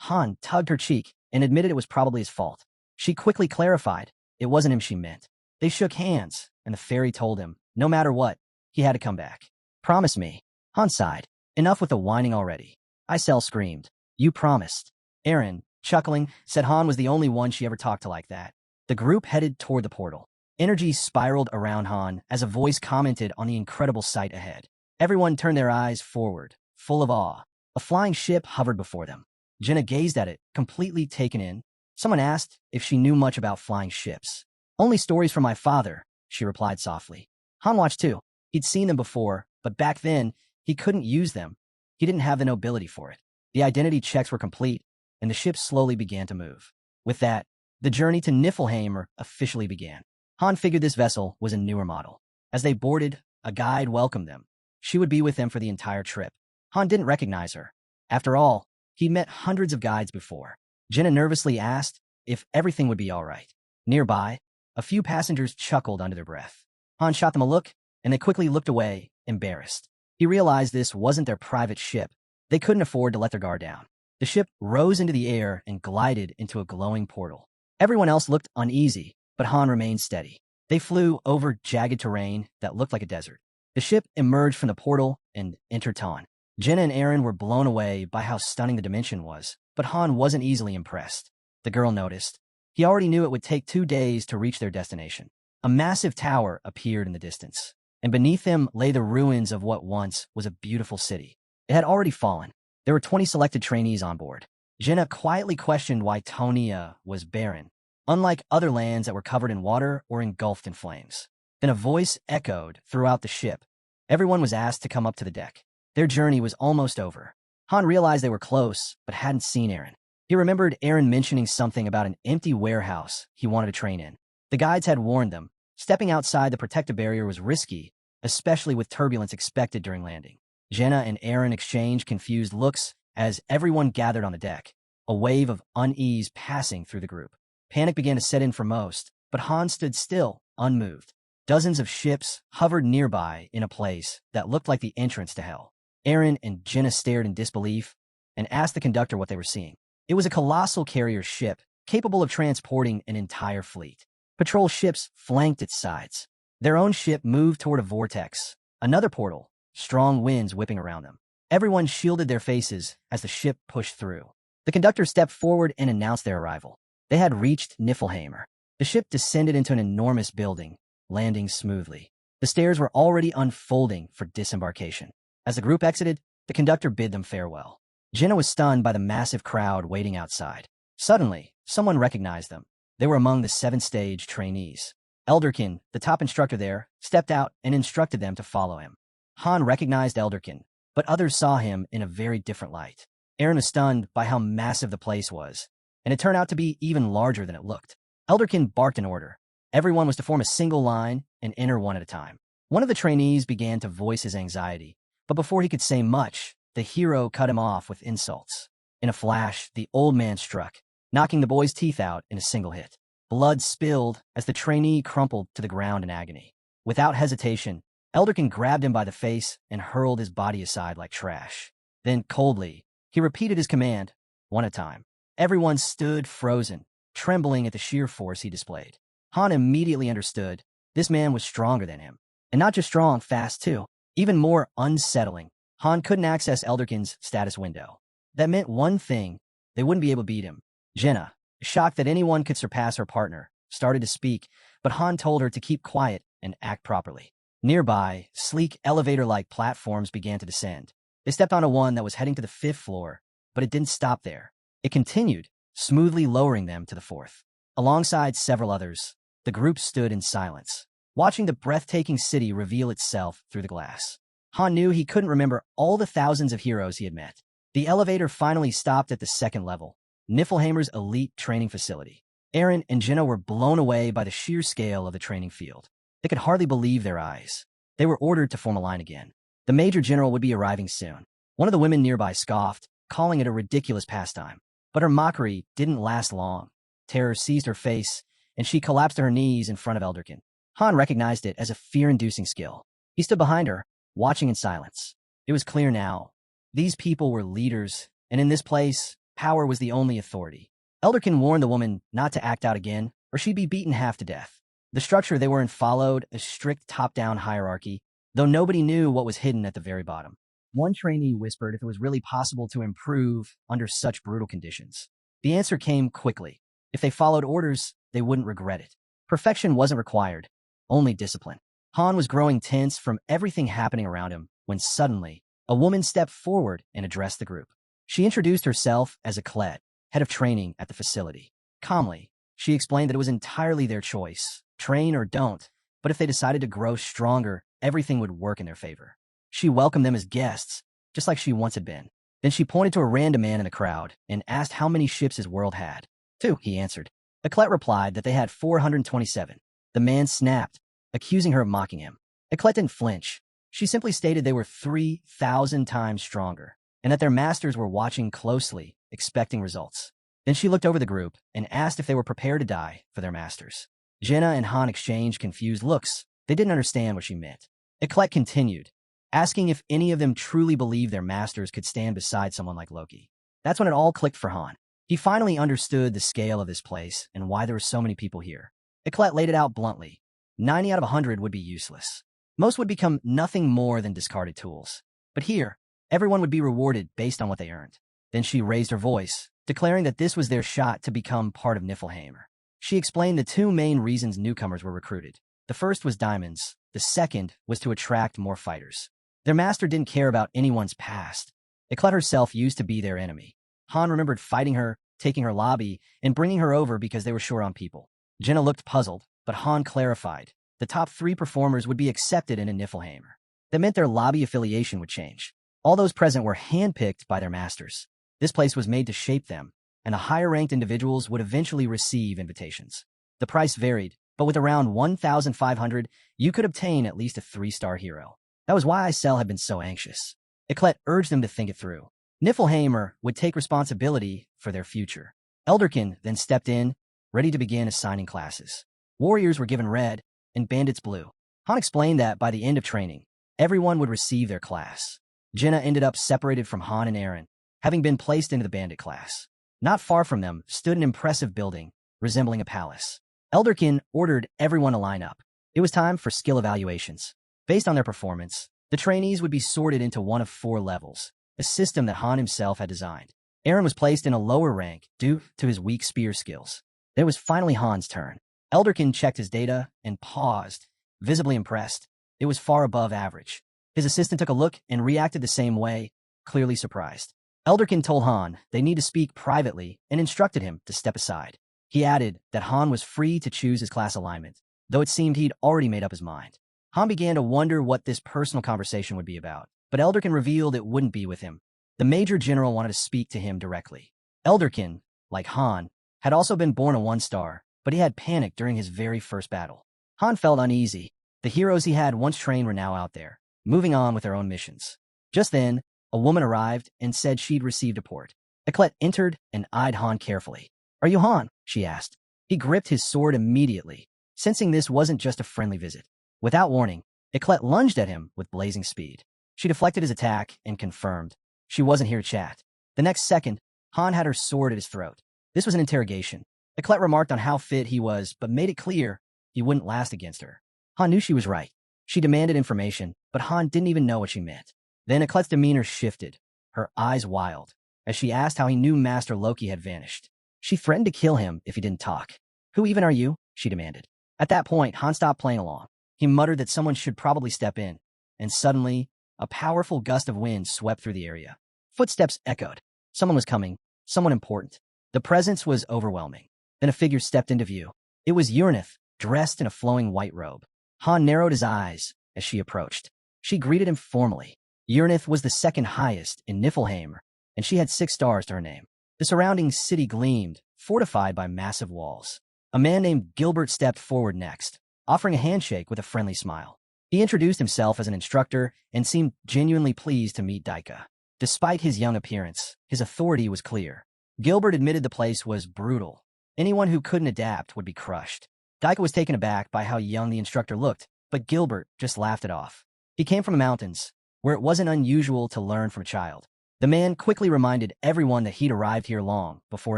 Han tugged her cheek and admitted it was probably his fault. She quickly clarified it wasn't him she meant. They shook hands, and the fairy told him, no matter what, he had to come back. Promise me. Han sighed. Enough with the whining already. Isel screamed. You promised. Aaron, chuckling, said Han was the only one she ever talked to like that. The group headed toward the portal. Energy spiraled around Han as a voice commented on the incredible sight ahead. Everyone turned their eyes forward, full of awe. A flying ship hovered before them. Jenna gazed at it, completely taken in. Someone asked if she knew much about flying ships. Only stories from my father, she replied softly. Han watched too. He'd seen them before, but back then, he couldn't use them. He didn't have the nobility for it. The identity checks were complete, and the ship slowly began to move. With that, the journey to Niflheimer officially began. Han figured this vessel was a newer model. As they boarded, a guide welcomed them. She would be with them for the entire trip. Han didn't recognize her. After all, he'd met hundreds of guides before. Jenna nervously asked if everything would be all right. Nearby, a few passengers chuckled under their breath. Han shot them a look, and they quickly looked away, embarrassed. He realized this wasn't their private ship. They couldn't afford to let their guard down. The ship rose into the air and glided into a glowing portal. Everyone else looked uneasy, but Han remained steady. They flew over jagged terrain that looked like a desert. The ship emerged from the portal and entered Tan. Jenna and Aaron were blown away by how stunning the dimension was, but Han wasn't easily impressed. The girl noticed. He already knew it would take 2 days to reach their destination. A massive tower appeared in the distance, and beneath them lay the ruins of what once was a beautiful city. It had already fallen. There were 20 selected trainees on board. Jenna quietly questioned why Tonia was barren, unlike other lands that were covered in water or engulfed in flames. Then a voice echoed throughout the ship. Everyone was asked to come up to the deck. Their journey was almost over. Han realized they were close, but hadn't seen Aaron. He remembered Aaron mentioning something about an empty warehouse he wanted to train in. The guides had warned them. Stepping outside the protective barrier was risky, especially with turbulence expected during landing. Jenna and Aaron exchanged confused looks as everyone gathered on the deck, a wave of unease passing through the group. Panic began to set in for most, but Han stood still, unmoved. Dozens of ships hovered nearby in a place that looked like the entrance to hell. Aaron and Jenna stared in disbelief and asked the conductor what they were seeing. It was a colossal carrier ship, capable of transporting an entire fleet. Patrol ships flanked its sides. Their own ship moved toward a vortex, another portal, strong winds whipping around them. Everyone shielded their faces as the ship pushed through. The conductor stepped forward and announced their arrival. They had reached Niflheimer. The ship descended into an enormous building, landing smoothly. The stairs were already unfolding for disembarkation. As the group exited, the conductor bid them farewell. Jenna was stunned by the massive crowd waiting outside. Suddenly, someone recognized them. They were among the 7th-stage trainees. Elderkin, the top instructor there, stepped out and instructed them to follow him. Han recognized Elderkin, but others saw him in a very different light. Aaron was stunned by how massive the place was, and it turned out to be even larger than it looked. Elderkin barked an order. Everyone was to form a single line and enter one at a time. One of the trainees began to voice his anxiety, but before he could say much, the hero cut him off with insults. In a flash, the old man struck, knocking the boy's teeth out in a single hit. Blood spilled as the trainee crumpled to the ground in agony. Without hesitation, Elderkin grabbed him by the face and hurled his body aside like trash. Then, coldly, he repeated his command, one at a time. Everyone stood frozen, trembling at the sheer force he displayed. Han immediately understood this man was stronger than him. And not just strong, fast too. Even more unsettling, Han couldn't access Elderkin's status window. That meant one thing: they wouldn't be able to beat him. Jenna, shocked that anyone could surpass her partner, started to speak, but Han told her to keep quiet and act properly. Nearby, sleek elevator-like platforms began to descend. They stepped onto one that was heading to the 5th floor, but it didn't stop there. It continued, smoothly lowering them to the 4th. Alongside several others, the group stood in silence, watching the breathtaking city reveal itself through the glass. Han knew he couldn't remember all the thousands of heroes he had met. The elevator finally stopped at the 2nd level, Niflheimer's elite training facility. Eren and Jenna were blown away by the sheer scale of the training field. They could hardly believe their eyes. They were ordered to form a line again. The Major General would be arriving soon. One of the women nearby scoffed, calling it a ridiculous pastime. But her mockery didn't last long. Terror seized her face, and she collapsed to her knees in front of Elderkin. Han recognized it as a fear-inducing skill. He stood behind her, watching in silence. It was clear now. These people were leaders, and in this place, power was the only authority. Elderkin warned the woman not to act out again, or she'd be beaten half to death. The structure they were in followed a strict top-down hierarchy, though nobody knew what was hidden at the very bottom. One trainee whispered if it was really possible to improve under such brutal conditions. The answer came quickly. If they followed orders, they wouldn't regret it. Perfection wasn't required, only discipline. Han was growing tense from everything happening around him when suddenly, a woman stepped forward and addressed the group. She introduced herself as Aklet, head of training at the facility. Calmly, she explained that it was entirely their choice, train or don't, but if they decided to grow stronger, everything would work in their favor. She welcomed them as guests, just like she once had been. Then she pointed to a random man in the crowd and asked how many ships his world had. 2, he answered. Aklet replied that they had 427. The man snapped, accusing her of mocking him. Aklet didn't flinch. She simply stated they were 3,000 times stronger, and that their masters were watching closely, expecting results. Then she looked over the group and asked if they were prepared to die for their masters. Jenna and Han exchanged confused looks. They didn't understand what she meant. Aklet continued, asking if any of them truly believed their masters could stand beside someone like Loki. That's when it all clicked for Han. He finally understood the scale of this place and why there were so many people here. Aklet laid it out bluntly. 90 out of 100 would be useless. Most would become nothing more than discarded tools. But here, everyone would be rewarded based on what they earned. Then she raised her voice, declaring that this was their shot to become part of Niflheimer. She explained the 2 main reasons newcomers were recruited. The first was diamonds. The second was to attract more fighters. Their master didn't care about anyone's past. Aklet herself used to be their enemy. Han remembered fighting her, taking her lobby, and bringing her over because they were short on people. Jenna looked puzzled, but Han clarified. The top 3 performers would be accepted in a Niflheimer. That meant their lobby affiliation would change. All those present were handpicked by their masters. This place was made to shape them, and the higher-ranked individuals would eventually receive invitations. The price varied, but with around 1,500, you could obtain at least a 3-star hero. That was why Isel had been so anxious. Aklet urged them to think it through. Niflheimer would take responsibility for their future. Elderkin then stepped in, ready to begin assigning classes. Warriors were given red, and bandits blue. Han explained that by the end of training, everyone would receive their class. Jenna ended up separated from Han and Eren, having been placed into the bandit class. Not far from them stood an impressive building, resembling a palace. Elderkin ordered everyone to line up. It was time for skill evaluations. Based on their performance, the trainees would be sorted into one of 4 levels, a system that Han himself had designed. Eren was placed in a lower rank due to his weak spear skills. It was finally Han's turn. Elderkin checked his data and paused, visibly impressed. It was far above average. His assistant took a look and reacted the same way, clearly surprised. Elderkin told Han they need to speak privately and instructed him to step aside. He added that Han was free to choose his class alignment, though it seemed he'd already made up his mind. Han began to wonder what this personal conversation would be about, but Elderkin revealed it wouldn't be with him. The Major General wanted to speak to him directly. Elderkin, like Han, had also been born a 1-star, but he had panicked during his very first battle. Han felt uneasy. The heroes he had once trained were now out there, moving on with their own missions. Just then, a woman arrived and said she'd received a port. Aklet entered and eyed Han carefully. "Are you Han?" she asked. He gripped his sword immediately, sensing this wasn't just a friendly visit. Without warning, Aklet lunged at him with blazing speed. She deflected his attack and confirmed she wasn't here to chat. The next second, Han had her sword at his throat. This was an interrogation. Eclet remarked on how fit he was, but made it clear he wouldn't last against her. Han knew she was right. She demanded information, but Han didn't even know what she meant. Then Eclet's demeanor shifted, her eyes wild, as she asked how he knew Master Loki had vanished. She threatened to kill him if he didn't talk. Who even are you? She demanded. At that point, Han stopped playing along. He muttered that someone should probably step in, and suddenly, a powerful gust of wind swept through the area. Footsteps echoed. Someone was coming, someone important. The presence was overwhelming. Then a figure stepped into view. It was Uranith, dressed in a flowing white robe. Han narrowed his eyes as she approached. She greeted him formally. Uranith was the second highest in Niflheim, and she had 6 stars to her name. The surrounding city gleamed, fortified by massive walls. A man named Gilbert stepped forward next, offering a handshake with a friendly smile. He introduced himself as an instructor and seemed genuinely pleased to meet Daika. Despite his young appearance, his authority was clear. Gilbert admitted the place was brutal. Anyone who couldn't adapt would be crushed. Daika was taken aback by how young the instructor looked, but Gilbert just laughed it off. He came from the mountains, where it wasn't unusual to learn from a child. The man quickly reminded everyone that he'd arrived here long before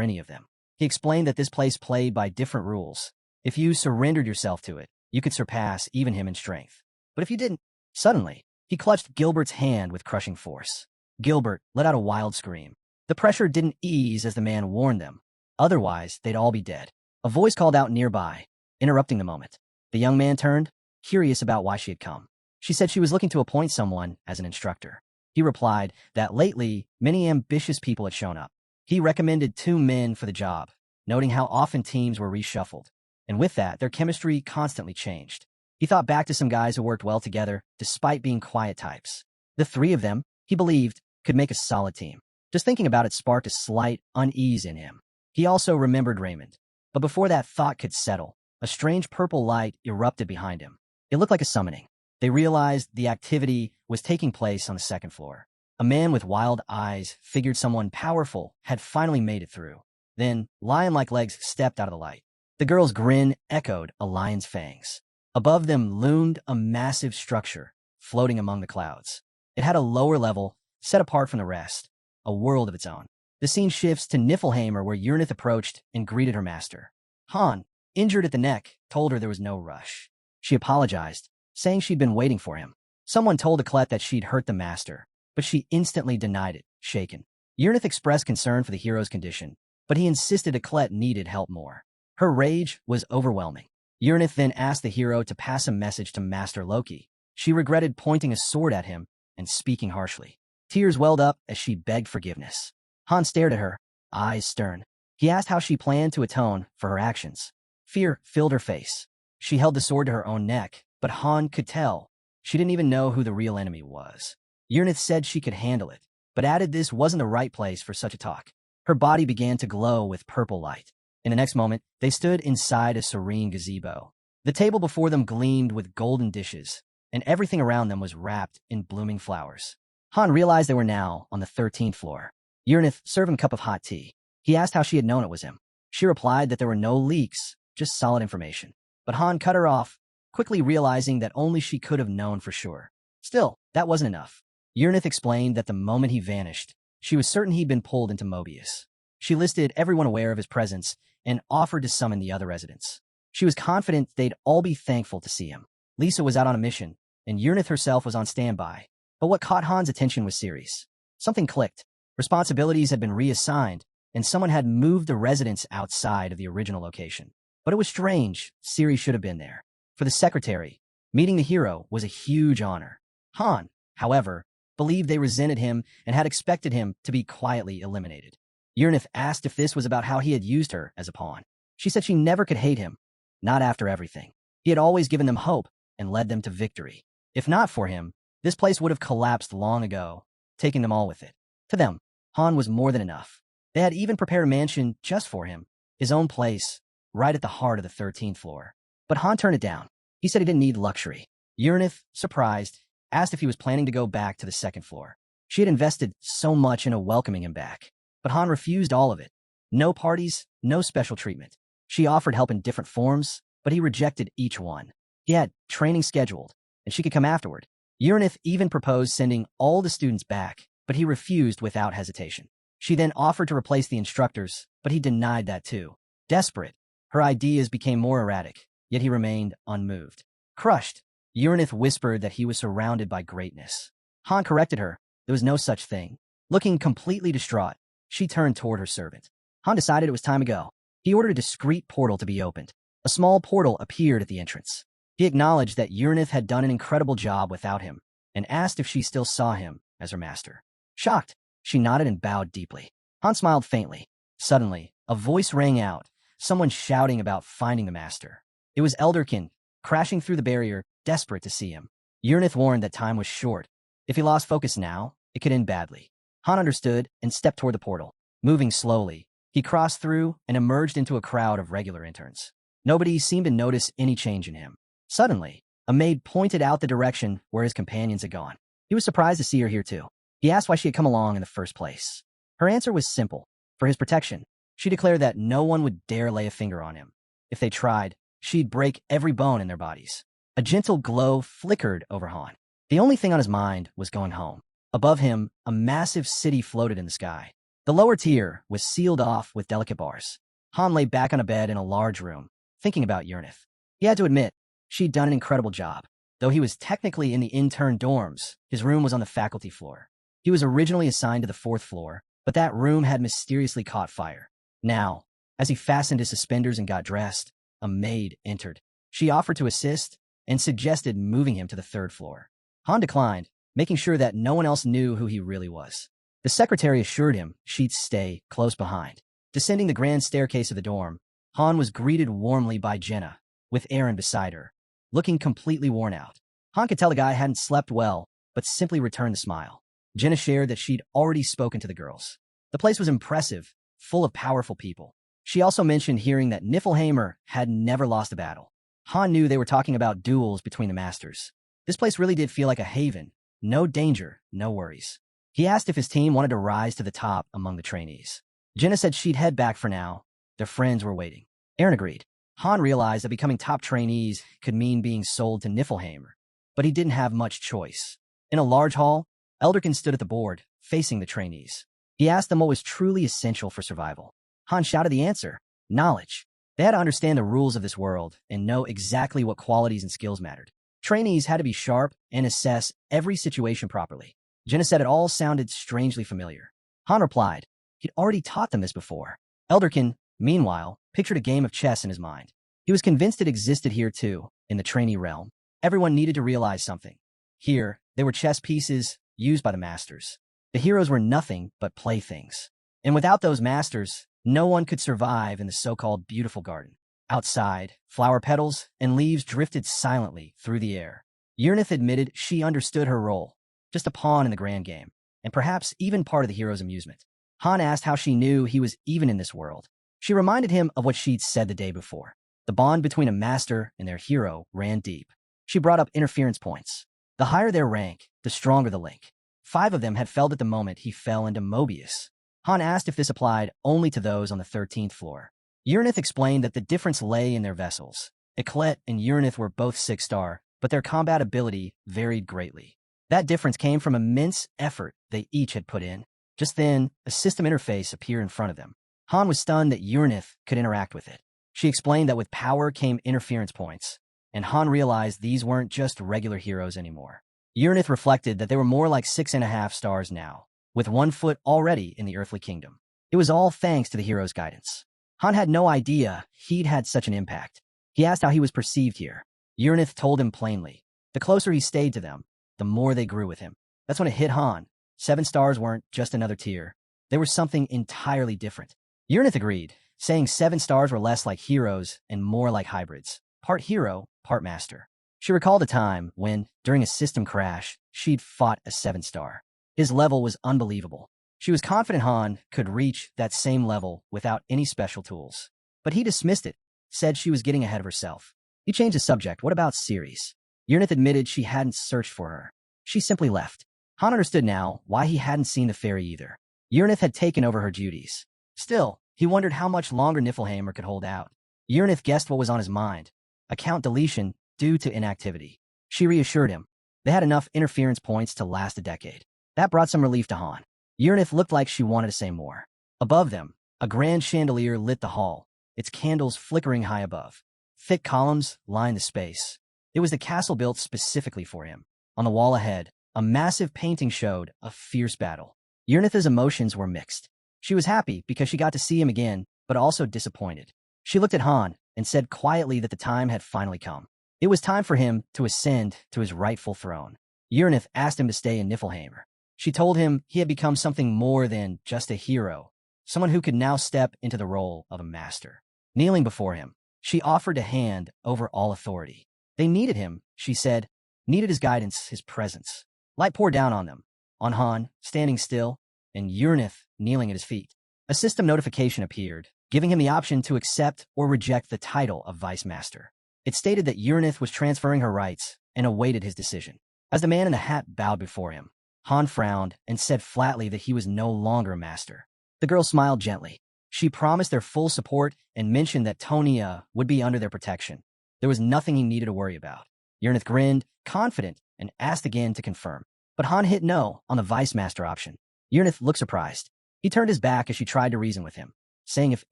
any of them. He explained that this place played by different rules. If you surrendered yourself to it, you could surpass even him in strength. But if you didn't, suddenly, he clutched Gilbert's hand with crushing force. Gilbert let out a wild scream. The pressure didn't ease as the man warned them. Otherwise, they'd all be dead. A voice called out nearby, interrupting the moment. The young man turned, curious about why she had come. She said she was looking to appoint someone as an instructor. He replied that lately, many ambitious people had shown up. He recommended 2 men for the job, noting how often teams were reshuffled. And with that, their chemistry constantly changed. He thought back to some guys who worked well together, despite being quiet types. The 3 of them, he believed, could make a solid team. Just thinking about it sparked a slight unease in him. He also remembered Raymond. But before that thought could settle, a strange purple light erupted behind him. It looked like a summoning. They realized the activity was taking place on the 2nd floor. A man with wild eyes figured someone powerful had finally made it through. Then, lion-like legs stepped out of the light. The girl's grin echoed a lion's fangs. Above them loomed a massive structure, floating among the clouds. It had a lower level, set apart from the rest, a world of its own. The scene shifts to Niflheim, where Uranith approached and greeted her master. Han, injured at the neck, told her there was no rush. She apologized, saying she'd been waiting for him. Someone told Eclet that she'd hurt the master, but she instantly denied it, shaken. Uranith expressed concern for the hero's condition, but he insisted Eclet needed help more. Her rage was overwhelming. Uranith then asked the hero to pass a message to Master Loki. She regretted pointing a sword at him and speaking harshly. Tears welled up as she begged forgiveness. Han stared at her, eyes stern. He asked how she planned to atone for her actions. Fear filled her face. She held the sword to her own neck, but Han could tell she didn't even know who the real enemy was. Uranith said she could handle it, but added this wasn't the right place for such a talk. Her body began to glow with purple light. In the next moment, they stood inside a serene gazebo. The table before them gleamed with golden dishes, and everything around them was wrapped in blooming flowers. Han realized they were now on the 13th floor. Uranith served him a cup of hot tea. He asked how she had known it was him. She replied that there were no leaks, just solid information. But Han cut her off, quickly realizing that only she could have known for sure. Still, that wasn't enough. Uranith explained that the moment he vanished, she was certain he'd been pulled into Mobius. She listed everyone aware of his presence and offered to summon the other residents. She was confident they'd all be thankful to see him. Lisa was out on a mission, and Uranith herself was on standby. But what caught Han's attention was Ceres. Something clicked. Responsibilities had been reassigned, and someone had moved the residents outside of the original location. But it was strange. Ceres should have been there. For the secretary, meeting the hero was a huge honor. Han, however, believed they resented him and had expected him to be quietly eliminated. Uranith asked if this was about how he had used her as a pawn. She said she never could hate him, not after everything. He had always given them hope and led them to victory. If not for him, this place would have collapsed long ago, taking them all with it. To them, Han was more than enough. They had even prepared a mansion just for him, his own place, right at the heart of the 13th floor. But Han turned it down. He said he didn't need luxury. Uranith, surprised, asked if he was planning to go back to the 2nd floor. She had invested so much into welcoming him back. But Han refused all of it. No parties, no special treatment. She offered help in different forms, but he rejected each one. He had training scheduled, and she could come afterward. Uranith even proposed sending all the students back, but he refused without hesitation. She then offered to replace the instructors, but he denied that too. Desperate, her ideas became more erratic, yet he remained unmoved. Crushed, Uranith whispered that he was surrounded by greatness. Han corrected her. There was no such thing. Looking completely distraught, she turned toward her servant. Han decided it was time to go. He ordered a discreet portal to be opened. A small portal appeared at the entrance. He acknowledged that Uranith had done an incredible job without him, and asked if she still saw him as her master. Shocked, she nodded and bowed deeply. Han smiled faintly. Suddenly, a voice rang out, someone shouting about finding the master. It was Elderkin, crashing through the barrier, desperate to see him. Uranith warned that time was short. If he lost focus now, it could end badly. Han understood and stepped toward the portal. Moving slowly, he crossed through and emerged into a crowd of regular interns. Nobody seemed to notice any change in him. Suddenly, a maid pointed out the direction where his companions had gone. He was surprised to see her here too. He asked why she had come along in the first place. Her answer was simple. For his protection, she declared that no one would dare lay a finger on him. If they tried, she'd break every bone in their bodies. A gentle glow flickered over Han. The only thing on his mind was going home. Above him, a massive city floated in the sky. The lower tier was sealed off with delicate bars. Han lay back on a bed in a large room, thinking about Uranith. He had to admit, she'd done an incredible job. Though he was technically in the intern dorms, his room was on the faculty floor. He was originally assigned to the 4th floor, but that room had mysteriously caught fire. Now, as he fastened his suspenders and got dressed, a maid entered. She offered to assist and suggested moving him to the 3rd floor. Han declined, making sure that no one else knew who he really was. The secretary assured him she'd stay close behind. Descending the grand staircase of the dorm, Han was greeted warmly by Jenna, with Aaron beside her, looking completely worn out. Han could tell the guy hadn't slept well, but simply returned the smile. Jenna shared that she'd already spoken to the girls. The place was impressive, full of powerful people. She also mentioned hearing that Niflheimer had never lost a battle. Han knew they were talking about duels between the masters. This place really did feel like a haven. No danger, no worries. He asked if his team wanted to rise to the top among the trainees. Jenna said she'd head back for now. Their friends were waiting. Aaron agreed. Han realized that becoming top trainees could mean being sold to Niflheimer, but he didn't have much choice. In a large hall, Elderkin stood at the board, facing the trainees. He asked them what was truly essential for survival. Han shouted the answer: knowledge. They had to understand the rules of this world and know exactly what qualities and skills mattered. Trainees had to be sharp and assess every situation properly. Jenna said it all sounded strangely familiar. Han replied he'd already taught them this before. Elderkin, meanwhile, pictured a game of chess in his mind. He was convinced it existed here too, in the trainee realm. Everyone needed to realize something. Here, they were chess pieces used by the masters. The heroes were nothing but playthings. And without those masters, no one could survive in the so-called beautiful garden. Outside, flower petals and leaves drifted silently through the air. Uranith admitted she understood her role, just a pawn in the grand game, and perhaps even part of the hero's amusement. Han asked how she knew he was even in this world. She reminded him of what she'd said the day before. The bond between a master and their hero ran deep. She brought up interference points. The higher their rank, the stronger the link. 5 of them had failed at the moment he fell into Mobius. Han asked if this applied only to those on the 13th floor. Uranith explained that the difference lay in their vessels. Eclet and Uranith were both 6-star, but their combat ability varied greatly. That difference came from immense effort they each had put in. Just then, a system interface appeared in front of them. Han was stunned that Uranith could interact with it. She explained that with power came interference points, and Han realized these weren't just regular heroes anymore. Uranith reflected that they were more like 6.5 stars now, with 1 foot already in the earthly kingdom. It was all thanks to the hero's guidance. Han had no idea he'd had such an impact. He asked how he was perceived here. Uranith told him plainly. The closer he stayed to them, the more they grew with him. That's when it hit Han. 7 stars weren't just another tier. They were something entirely different. Uranith agreed, saying 7 stars were less like heroes and more like hybrids. Part hero, part master. She recalled a time when, during a system crash, she'd fought a 7-star. His level was unbelievable. She was confident Han could reach that same level without any special tools. But he dismissed it, said she was getting ahead of herself. He changed the subject. What about Ceres? Uranith admitted she hadn't searched for her. She simply left. Han understood now why he hadn't seen the fairy either. Uranith had taken over her duties. Still, he wondered how much longer Niflheimer could hold out. Uranith guessed what was on his mind. Account deletion due to inactivity. She reassured him. They had enough interference points to last a decade. That brought some relief to Han. Uranith looked like she wanted to say more. Above them, a grand chandelier lit the hall. its candles flickering high above. Thick columns lined the space. It was the castle built specifically for him. On the wall ahead, a massive painting showed a fierce battle. Uranith's emotions were mixed. She was happy because she got to see him again, but also disappointed. She looked at Han and said quietly that the time had finally come. It was time for him to ascend to his rightful throne. Uranith asked him to stay in Niflheim. She told him he had become something more than just a hero, someone who could now step into the role of a master. Kneeling before him, she offered to hand over all authority. They needed him, she said, needed his guidance, his presence. Light poured down on them, on Han, standing still, and Uranith kneeling at his feet. A system notification appeared, giving him the option to accept or reject the title of Vice Master. It stated that Uranith was transferring her rights and awaited his decision. As the man in the hat bowed before him, Han frowned and said flatly that he was no longer a master. The girl smiled gently. She promised their full support and mentioned that Tonia would be under their protection. There was nothing he needed to worry about. Uranith grinned, confident, and asked again to confirm. But Han hit no on the Vice Master option. Uranith looked surprised. He turned his back as she tried to reason with him, saying if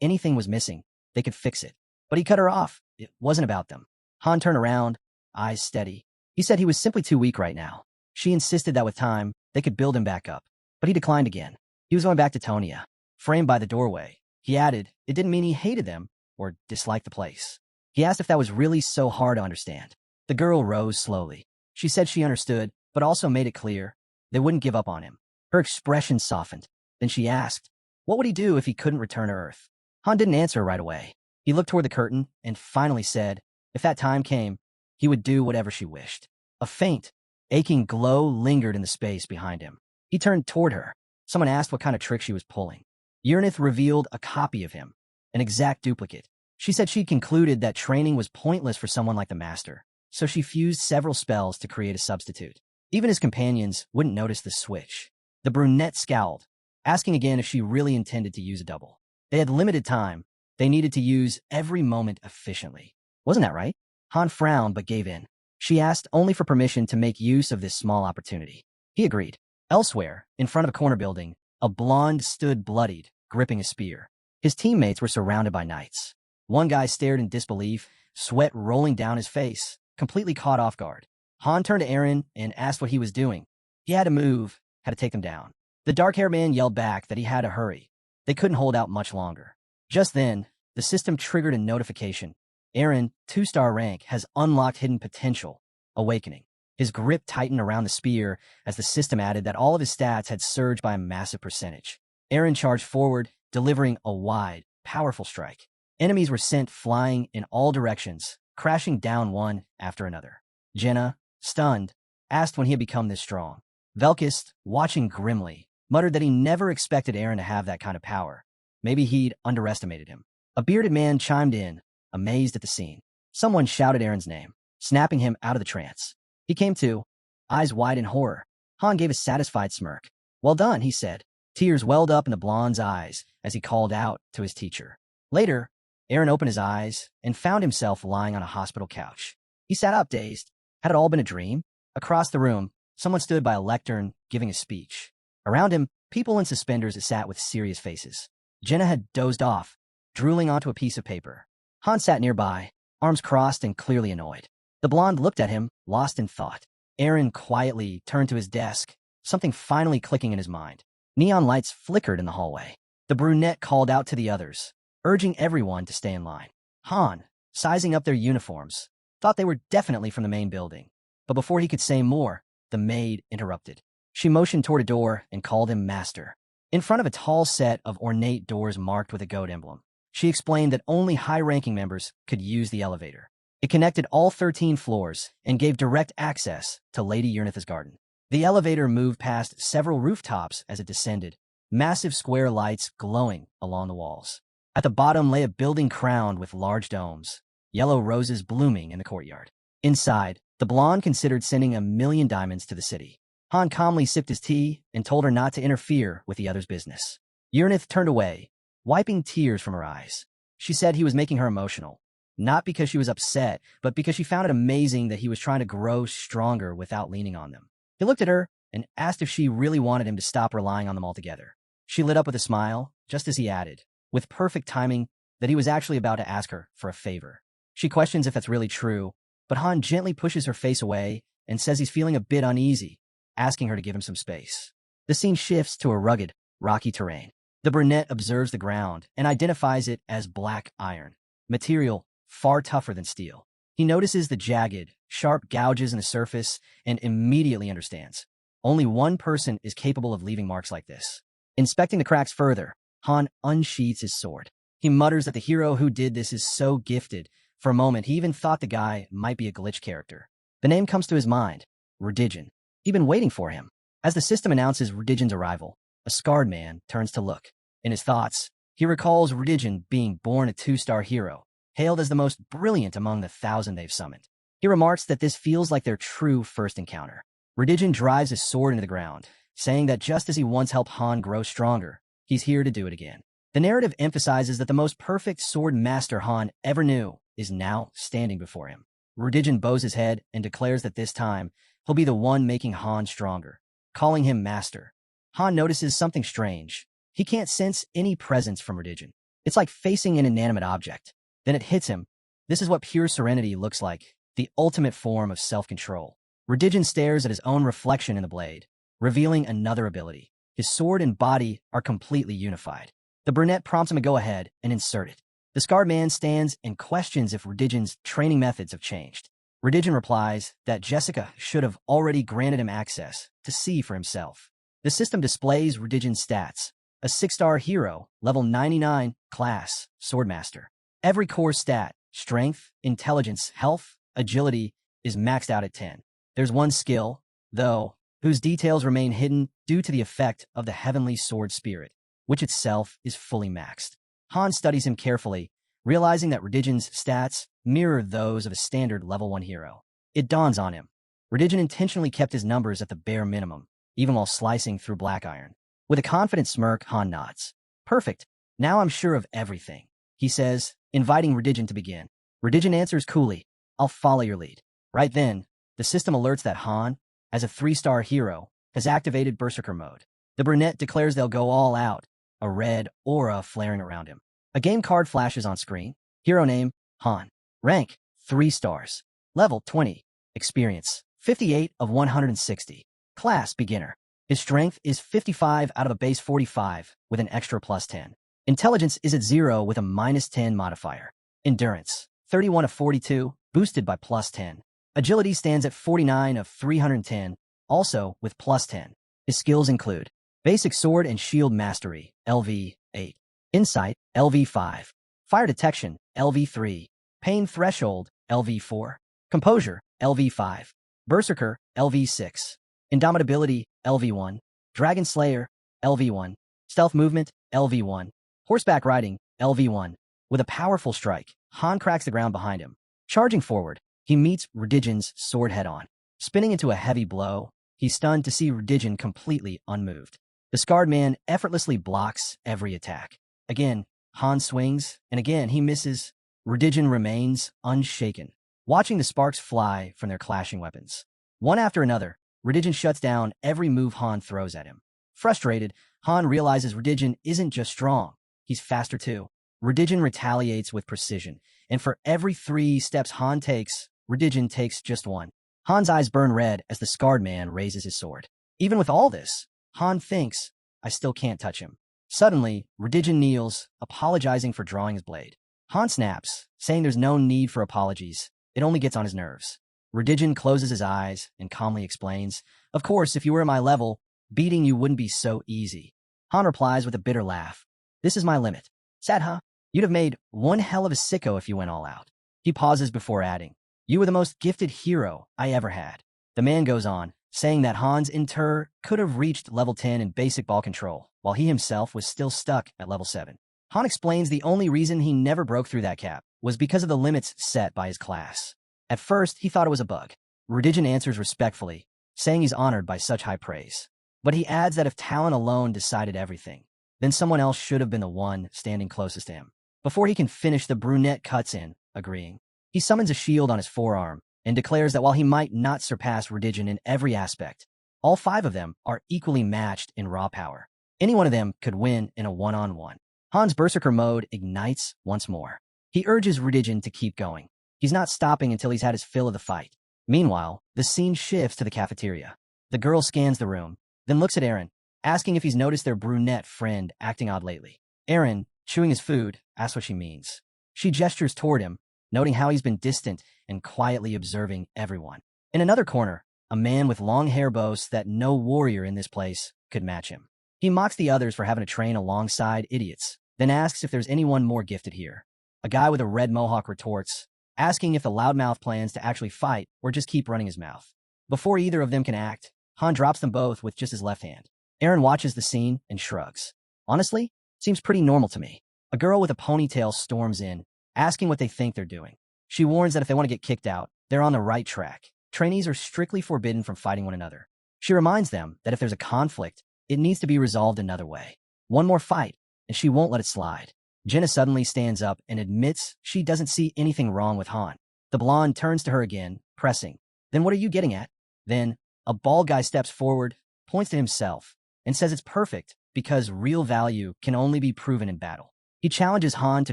anything was missing, they could fix it. But he cut her off. It wasn't about them. Han turned around, eyes steady. He said he was simply too weak right now. She insisted that with time, they could build him back up. But he declined again. He was going back to Tonia. Framed by the doorway, he added it didn't mean he hated them or disliked the place. He asked if that was really so hard to understand. The girl rose slowly. She said she understood, but also made it clear they wouldn't give up on him. Her expression softened. Then she asked, what would he do if he couldn't return to Earth? Han didn't answer right away. He looked toward the curtain and finally said, if that time came, he would do whatever she wished. A faint, aching glow lingered in the space behind him. He turned toward her. Someone asked what kind of trick she was pulling. Uranith revealed a copy of him, an exact duplicate. She said she'd concluded that training was pointless for someone like the Master, so she fused several spells to create a substitute. Even his companions wouldn't notice the switch. The brunette scowled, asking again if she really intended to use a double. They had limited time. They needed to use every moment efficiently. Wasn't that right? Han frowned but gave in. She asked only for permission to make use of this small opportunity. He agreed. Elsewhere, in front of a corner building, a blonde stood bloodied, gripping a spear. His teammates were surrounded by knights. One guy stared in disbelief, sweat rolling down his face, completely caught off guard. Han turned to Eren and asked what he was doing. He had to move, had to take them down. The dark-haired man yelled back that he had to hurry. They couldn't hold out much longer. Just then, the system triggered a notification. Eren, 2-star rank, has unlocked hidden potential, awakening. His grip tightened around the spear as the system added that all of his stats had surged by a massive percentage. Eren charged forward, delivering a wide, powerful strike. Enemies were sent flying in all directions, crashing down one after another. Jenna, stunned, asked when he had become this strong. Velkist, watching grimly, muttered that he never expected Eren to have that kind of power. Maybe he'd underestimated him. A bearded man chimed in, amazed at the scene. Someone shouted Eren's name, snapping him out of the trance. He came to, eyes wide in horror. Han gave a satisfied smirk. Well done, he said. Tears welled up in the blonde's eyes as he called out to his teacher. Later, Eren opened his eyes and found himself lying on a hospital couch. He sat up dazed. Had it all been a dream? Across the room, someone stood by a lectern giving a speech. Around him, people in suspenders sat with serious faces. Jenna had dozed off, drooling onto a piece of paper. Han sat nearby, arms crossed and clearly annoyed. The blonde looked at him, lost in thought. Eren quietly turned to his desk, something finally clicking in his mind. Neon lights flickered in the hallway. The brunette called out to the others, urging everyone to stay in line. Han, sizing up their uniforms, thought they were definitely from the main building. But before he could say more, the maid interrupted. She motioned toward a door and called him Master. In front of a tall set of ornate doors marked with a goat emblem, she explained that only high-ranking members could use the elevator. It connected all 13 floors and gave direct access to Lady Uranith's garden. The elevator moved past several rooftops as it descended, massive square lights glowing along the walls. At the bottom lay a building crowned with large domes, yellow roses blooming in the courtyard. Inside, the blonde considered sending 1,000,000 diamonds to the city. Han calmly sipped his tea and told her not to interfere with the other's business. Uranith turned away, wiping tears from her eyes. She said he was making her emotional, not because she was upset, but because she found it amazing that he was trying to grow stronger without leaning on them. He looked at her and asked if she really wanted him to stop relying on them altogether. She lit up with a smile, just as he added, with perfect timing, that he was actually about to ask her for a favor. She questions if that's really true, but Han gently pushes her face away and says he's feeling a bit uneasy, asking her to give him some space. The scene shifts to a rugged, rocky terrain. The brunette observes the ground and identifies it as black iron, material far tougher than steel. He notices the jagged, sharp gouges in the surface and immediately understands. Only one person is capable of leaving marks like this. Inspecting the cracks further, Han unsheathes his sword. He mutters that the hero who did this is so gifted. For a moment, he even thought the guy might be a glitch character. The name comes to his mind, Redigen. He'd been waiting for him. As the system announces Redigen's arrival, a scarred man turns to look. In his thoughts, he recalls Redigen being born a 2-star hero, hailed as the most brilliant among the 1,000 they've summoned. He remarks that this feels like their true first encounter. Redigen drives his sword into the ground, saying that just as he once helped Han grow stronger, he's here to do it again. The narrative emphasizes that the most perfect sword master Han ever knew is now standing before him. Redigen bows his head and declares that this time, he'll be the one making Han stronger, calling him master. Han notices something strange. He can't sense any presence from Redigen. It's like facing an inanimate object. Then it hits him. This is what pure serenity looks like, the ultimate form of self-control. Redigen stares at his own reflection in the blade, revealing another ability. His sword and body are completely unified. The brunette prompts him to go ahead and insert it. The scarred man stands and questions if Redigen's training methods have changed. Redigen replies that Jessica should have already granted him access to see for himself. The system displays Redigen's stats. A 6-star hero, level 99, class, Swordmaster. Every core stat, strength, intelligence, health, agility, is maxed out at 10. There's one skill, though, whose details remain hidden due to the effect of the heavenly sword spirit, which itself is fully maxed. Han studies him carefully, realizing that Redigen's stats mirror those of a standard level 1 hero. It dawns on him. Redigen intentionally kept his numbers at the bare minimum, even while slicing through black iron. With a confident smirk, Han nods. Perfect. Now I'm sure of everything, he says, inviting Redigen to begin. Redigen answers coolly, I'll follow your lead. Right then, the system alerts that Han, as a 3-star hero, has activated Berserker mode. The brunette declares they'll go all out, a red aura flaring around him. A game card flashes on screen. Hero name, Han. Rank, 3 stars. Level, 20. Experience, 58 of 160. Class, beginner. His strength is 55 out of a base 45 with an extra plus 10. Intelligence is at 0 with a minus 10 modifier. Endurance, 31 of 42, boosted by plus 10. Agility stands at 49 of 310, also with plus 10. His skills include Basic Sword and Shield Mastery, LV 8. Insight, LV 5. Fire Detection, LV 3. Pain Threshold, LV 4. Composure, LV 5. Berserker, LV 6. Indomitability, LV 1. Dragon Slayer, LV 1. Stealth Movement, LV 1. Horseback Riding, LV 1. With a powerful strike, Han cracks the ground behind him. Charging forward, he meets Redigen's sword head-on. Spinning into a heavy blow, he's stunned to see Redigen completely unmoved. The scarred man effortlessly blocks every attack. Again, Han swings, and again he misses. Redigen remains unshaken, watching the sparks fly from their clashing weapons. One after another, Redigen shuts down every move Han throws at him. Frustrated, Han realizes Redigen isn't just strong, he's faster too. Redigen retaliates with precision, and for every 3 steps Han takes, Redigen takes just 1. Han's eyes burn red as the scarred man raises his sword. Even with all this, Han thinks, I still can't touch him. Suddenly, Redigen kneels, apologizing for drawing his blade. Han snaps, saying there's no need for apologies. It only gets on his nerves. Redigen closes his eyes and calmly explains, Of course, if you were at my level, beating you wouldn't be so easy. Han replies with a bitter laugh. This is my limit. Sad, huh? You'd have made one hell of a sicko if you went all out. He pauses before adding, You were the most gifted hero I ever had. The man goes on, saying that Han's Inter could have reached level 10 in basic ball control, while he himself was still stuck at level 7. Han explains the only reason he never broke through that cap was because of the limits set by his class. At first, he thought it was a bug. Redigen answers respectfully, saying he's honored by such high praise. But he adds that if talent alone decided everything, then someone else should have been the one standing closest to him. Before he can finish, the brunette cuts in, agreeing. He summons a shield on his forearm and declares that while he might not surpass Redigen in every aspect, all 5 of them are equally matched in raw power. Any one of them could win in a one-on-one. Han's berserker mode ignites once more. He urges Rudigen to keep going. He's not stopping until he's had his fill of the fight. Meanwhile, the scene shifts to the cafeteria. The girl scans the room, then looks at Aaron, asking if he's noticed their brunette friend acting odd lately. Aaron, chewing his food, asks what she means. She gestures toward him, noting how he's been distant and quietly observing everyone. In another corner, a man with long hair boasts that no warrior in this place could match him. He mocks the others for having to train alongside idiots, then asks if there's anyone more gifted here. A guy with a red mohawk retorts, asking if the loudmouth plans to actually fight or just keep running his mouth. Before either of them can act, Han drops them both with just his left hand. Aaron watches the scene and shrugs. Honestly, seems pretty normal to me. A girl with a ponytail storms in, asking what they think they're doing. She warns that if they want to get kicked out, they're on the right track. Trainees are strictly forbidden from fighting one another. She reminds them that if there's a conflict, it needs to be resolved another way. One more fight, and she won't let it slide. Jenna suddenly stands up and admits she doesn't see anything wrong with Han. The blonde turns to her again, pressing. Then what are you getting at? Then, a bald guy steps forward, points to himself, and says it's perfect because real value can only be proven in battle. He challenges Han to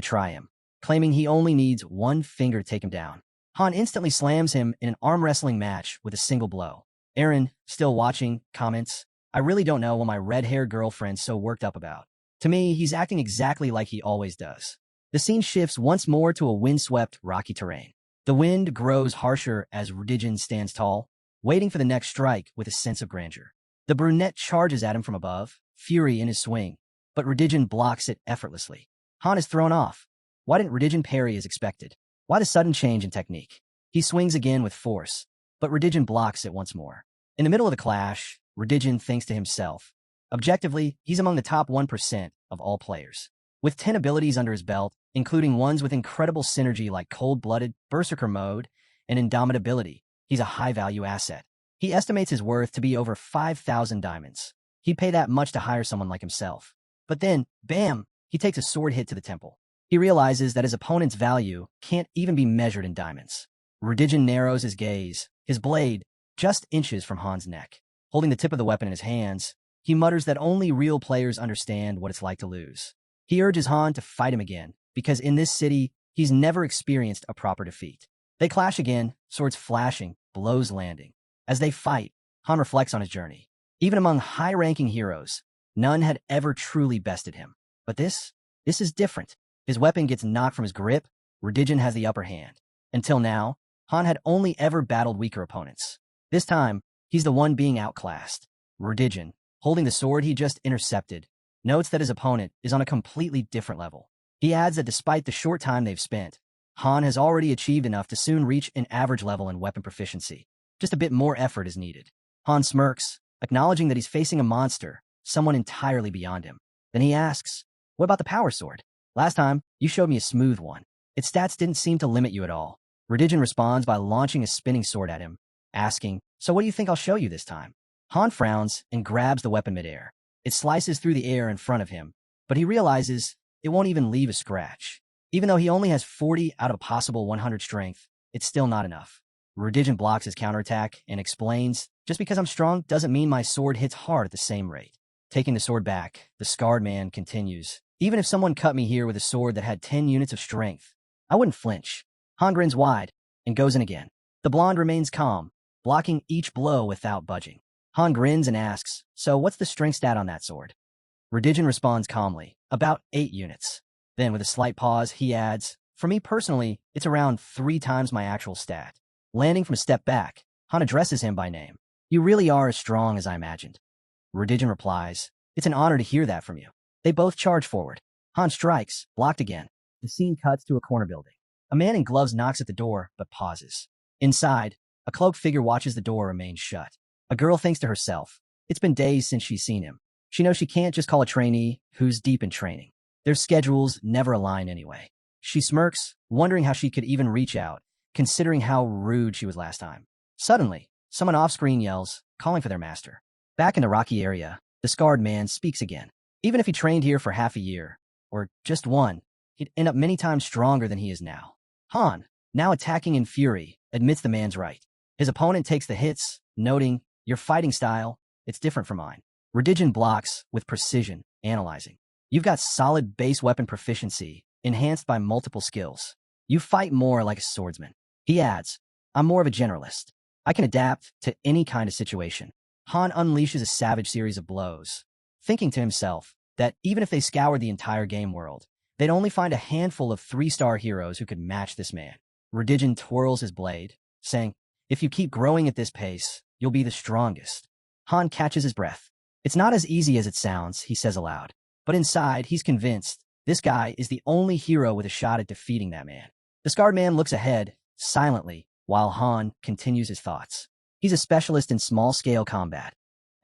try him, claiming he only needs one finger to take him down. Han instantly slams him in an arm wrestling match with a single blow. Aaron, still watching, comments, I really don't know what my red-haired girlfriend's so worked up about. To me, he's acting exactly like he always does. The scene shifts once more to a windswept, rocky terrain. The wind grows harsher as Rudigen stands tall, waiting for the next strike with a sense of grandeur. The brunette charges at him from above, fury in his swing, but Rudigen blocks it effortlessly. Han is thrown off. Why didn't Rudigen parry as expected? Why the sudden change in technique? He swings again with force, but Rudigen blocks it once more. In the middle of the clash, Rudigen thinks to himself, objectively, he's among the top 1% of all players. With 10 abilities under his belt, including ones with incredible synergy like cold-blooded, berserker mode, and indomitability, he's a high-value asset. He estimates his worth to be over 5,000 diamonds. He'd pay that much to hire someone like himself. But then, bam, he takes a sword hit to the temple. He realizes that his opponent's value can't even be measured in diamonds. Rudigen narrows his gaze, his blade just inches from Han's neck. Holding the tip of the weapon in his hands, he mutters that only real players understand what it's like to lose. He urges Han to fight him again, because in this city, he's never experienced a proper defeat. They clash again, swords flashing, blows landing. As they fight, Han reflects on his journey. Even among high-ranking heroes, none had ever truly bested him. But this is different. His weapon gets knocked from his grip, Rudigen has the upper hand. Until now, Han had only ever battled weaker opponents. This time, he's the one being outclassed. Rudigen, holding the sword he just intercepted, notes that his opponent is on a completely different level. He adds that despite the short time they've spent, Han has already achieved enough to soon reach an average level in weapon proficiency. Just a bit more effort is needed. Han smirks, acknowledging that he's facing a monster, someone entirely beyond him. Then he asks, what about the power sword? Last time, you showed me a smooth one. Its stats didn't seem to limit you at all. Rudigen responds by launching a spinning sword at him, asking, so what do you think I'll show you this time? Han frowns and grabs the weapon midair. It slices through the air in front of him, but he realizes it won't even leave a scratch. Even though he only has 40 out of a possible 100 strength, it's still not enough. Rudigen blocks his counterattack and explains, just because I'm strong doesn't mean my sword hits hard at the same rate. Taking the sword back, the scarred man continues, even if someone cut me here with a sword that had 10 units of strength, I wouldn't flinch. Han grins wide and goes in again. The blonde remains calm, blocking each blow without budging. Han grins and asks, so what's the strength stat on that sword? Rudigen responds calmly, about 8 units. Then with a slight pause, he adds, for me personally, it's around 3 times my actual stat. Landing from a step back, Han addresses him by name. You really are as strong as I imagined. Rudigen replies, it's an honor to hear that from you. They both charge forward. Han strikes, blocked again. The scene cuts to a corner building. A man in gloves knocks at the door, but pauses. Inside, a cloaked figure watches the door remain shut. A girl thinks to herself, it's been days since she's seen him. She knows she can't just call a trainee who's deep in training. Their schedules never align anyway. She smirks, wondering how she could even reach out, considering how rude she was last time. Suddenly, someone off-screen yells, calling for their master. Back in the rocky area, the scarred man speaks again. Even if he trained here for half a year, or just one, he'd end up many times stronger than he is now. Han, now attacking in fury, admits the man's right. His opponent takes the hits, noting, your fighting style, it's different from mine. Rudigen blocks with precision, analyzing. You've got solid base weapon proficiency, enhanced by multiple skills. You fight more like a swordsman. He adds, I'm more of a generalist. I can adapt to any kind of situation. Han unleashes a savage series of blows, thinking to himself that even if they scoured the entire game world, they'd only find a handful of 3-star heroes who could match this man. Redigen twirls his blade, saying, if you keep growing at this pace, you'll be the strongest. Han catches his breath. It's not as easy as it sounds, he says aloud. But inside, he's convinced this guy is the only hero with a shot at defeating that man. The scarred man looks ahead, silently, while Han continues his thoughts. He's a specialist in small-scale combat.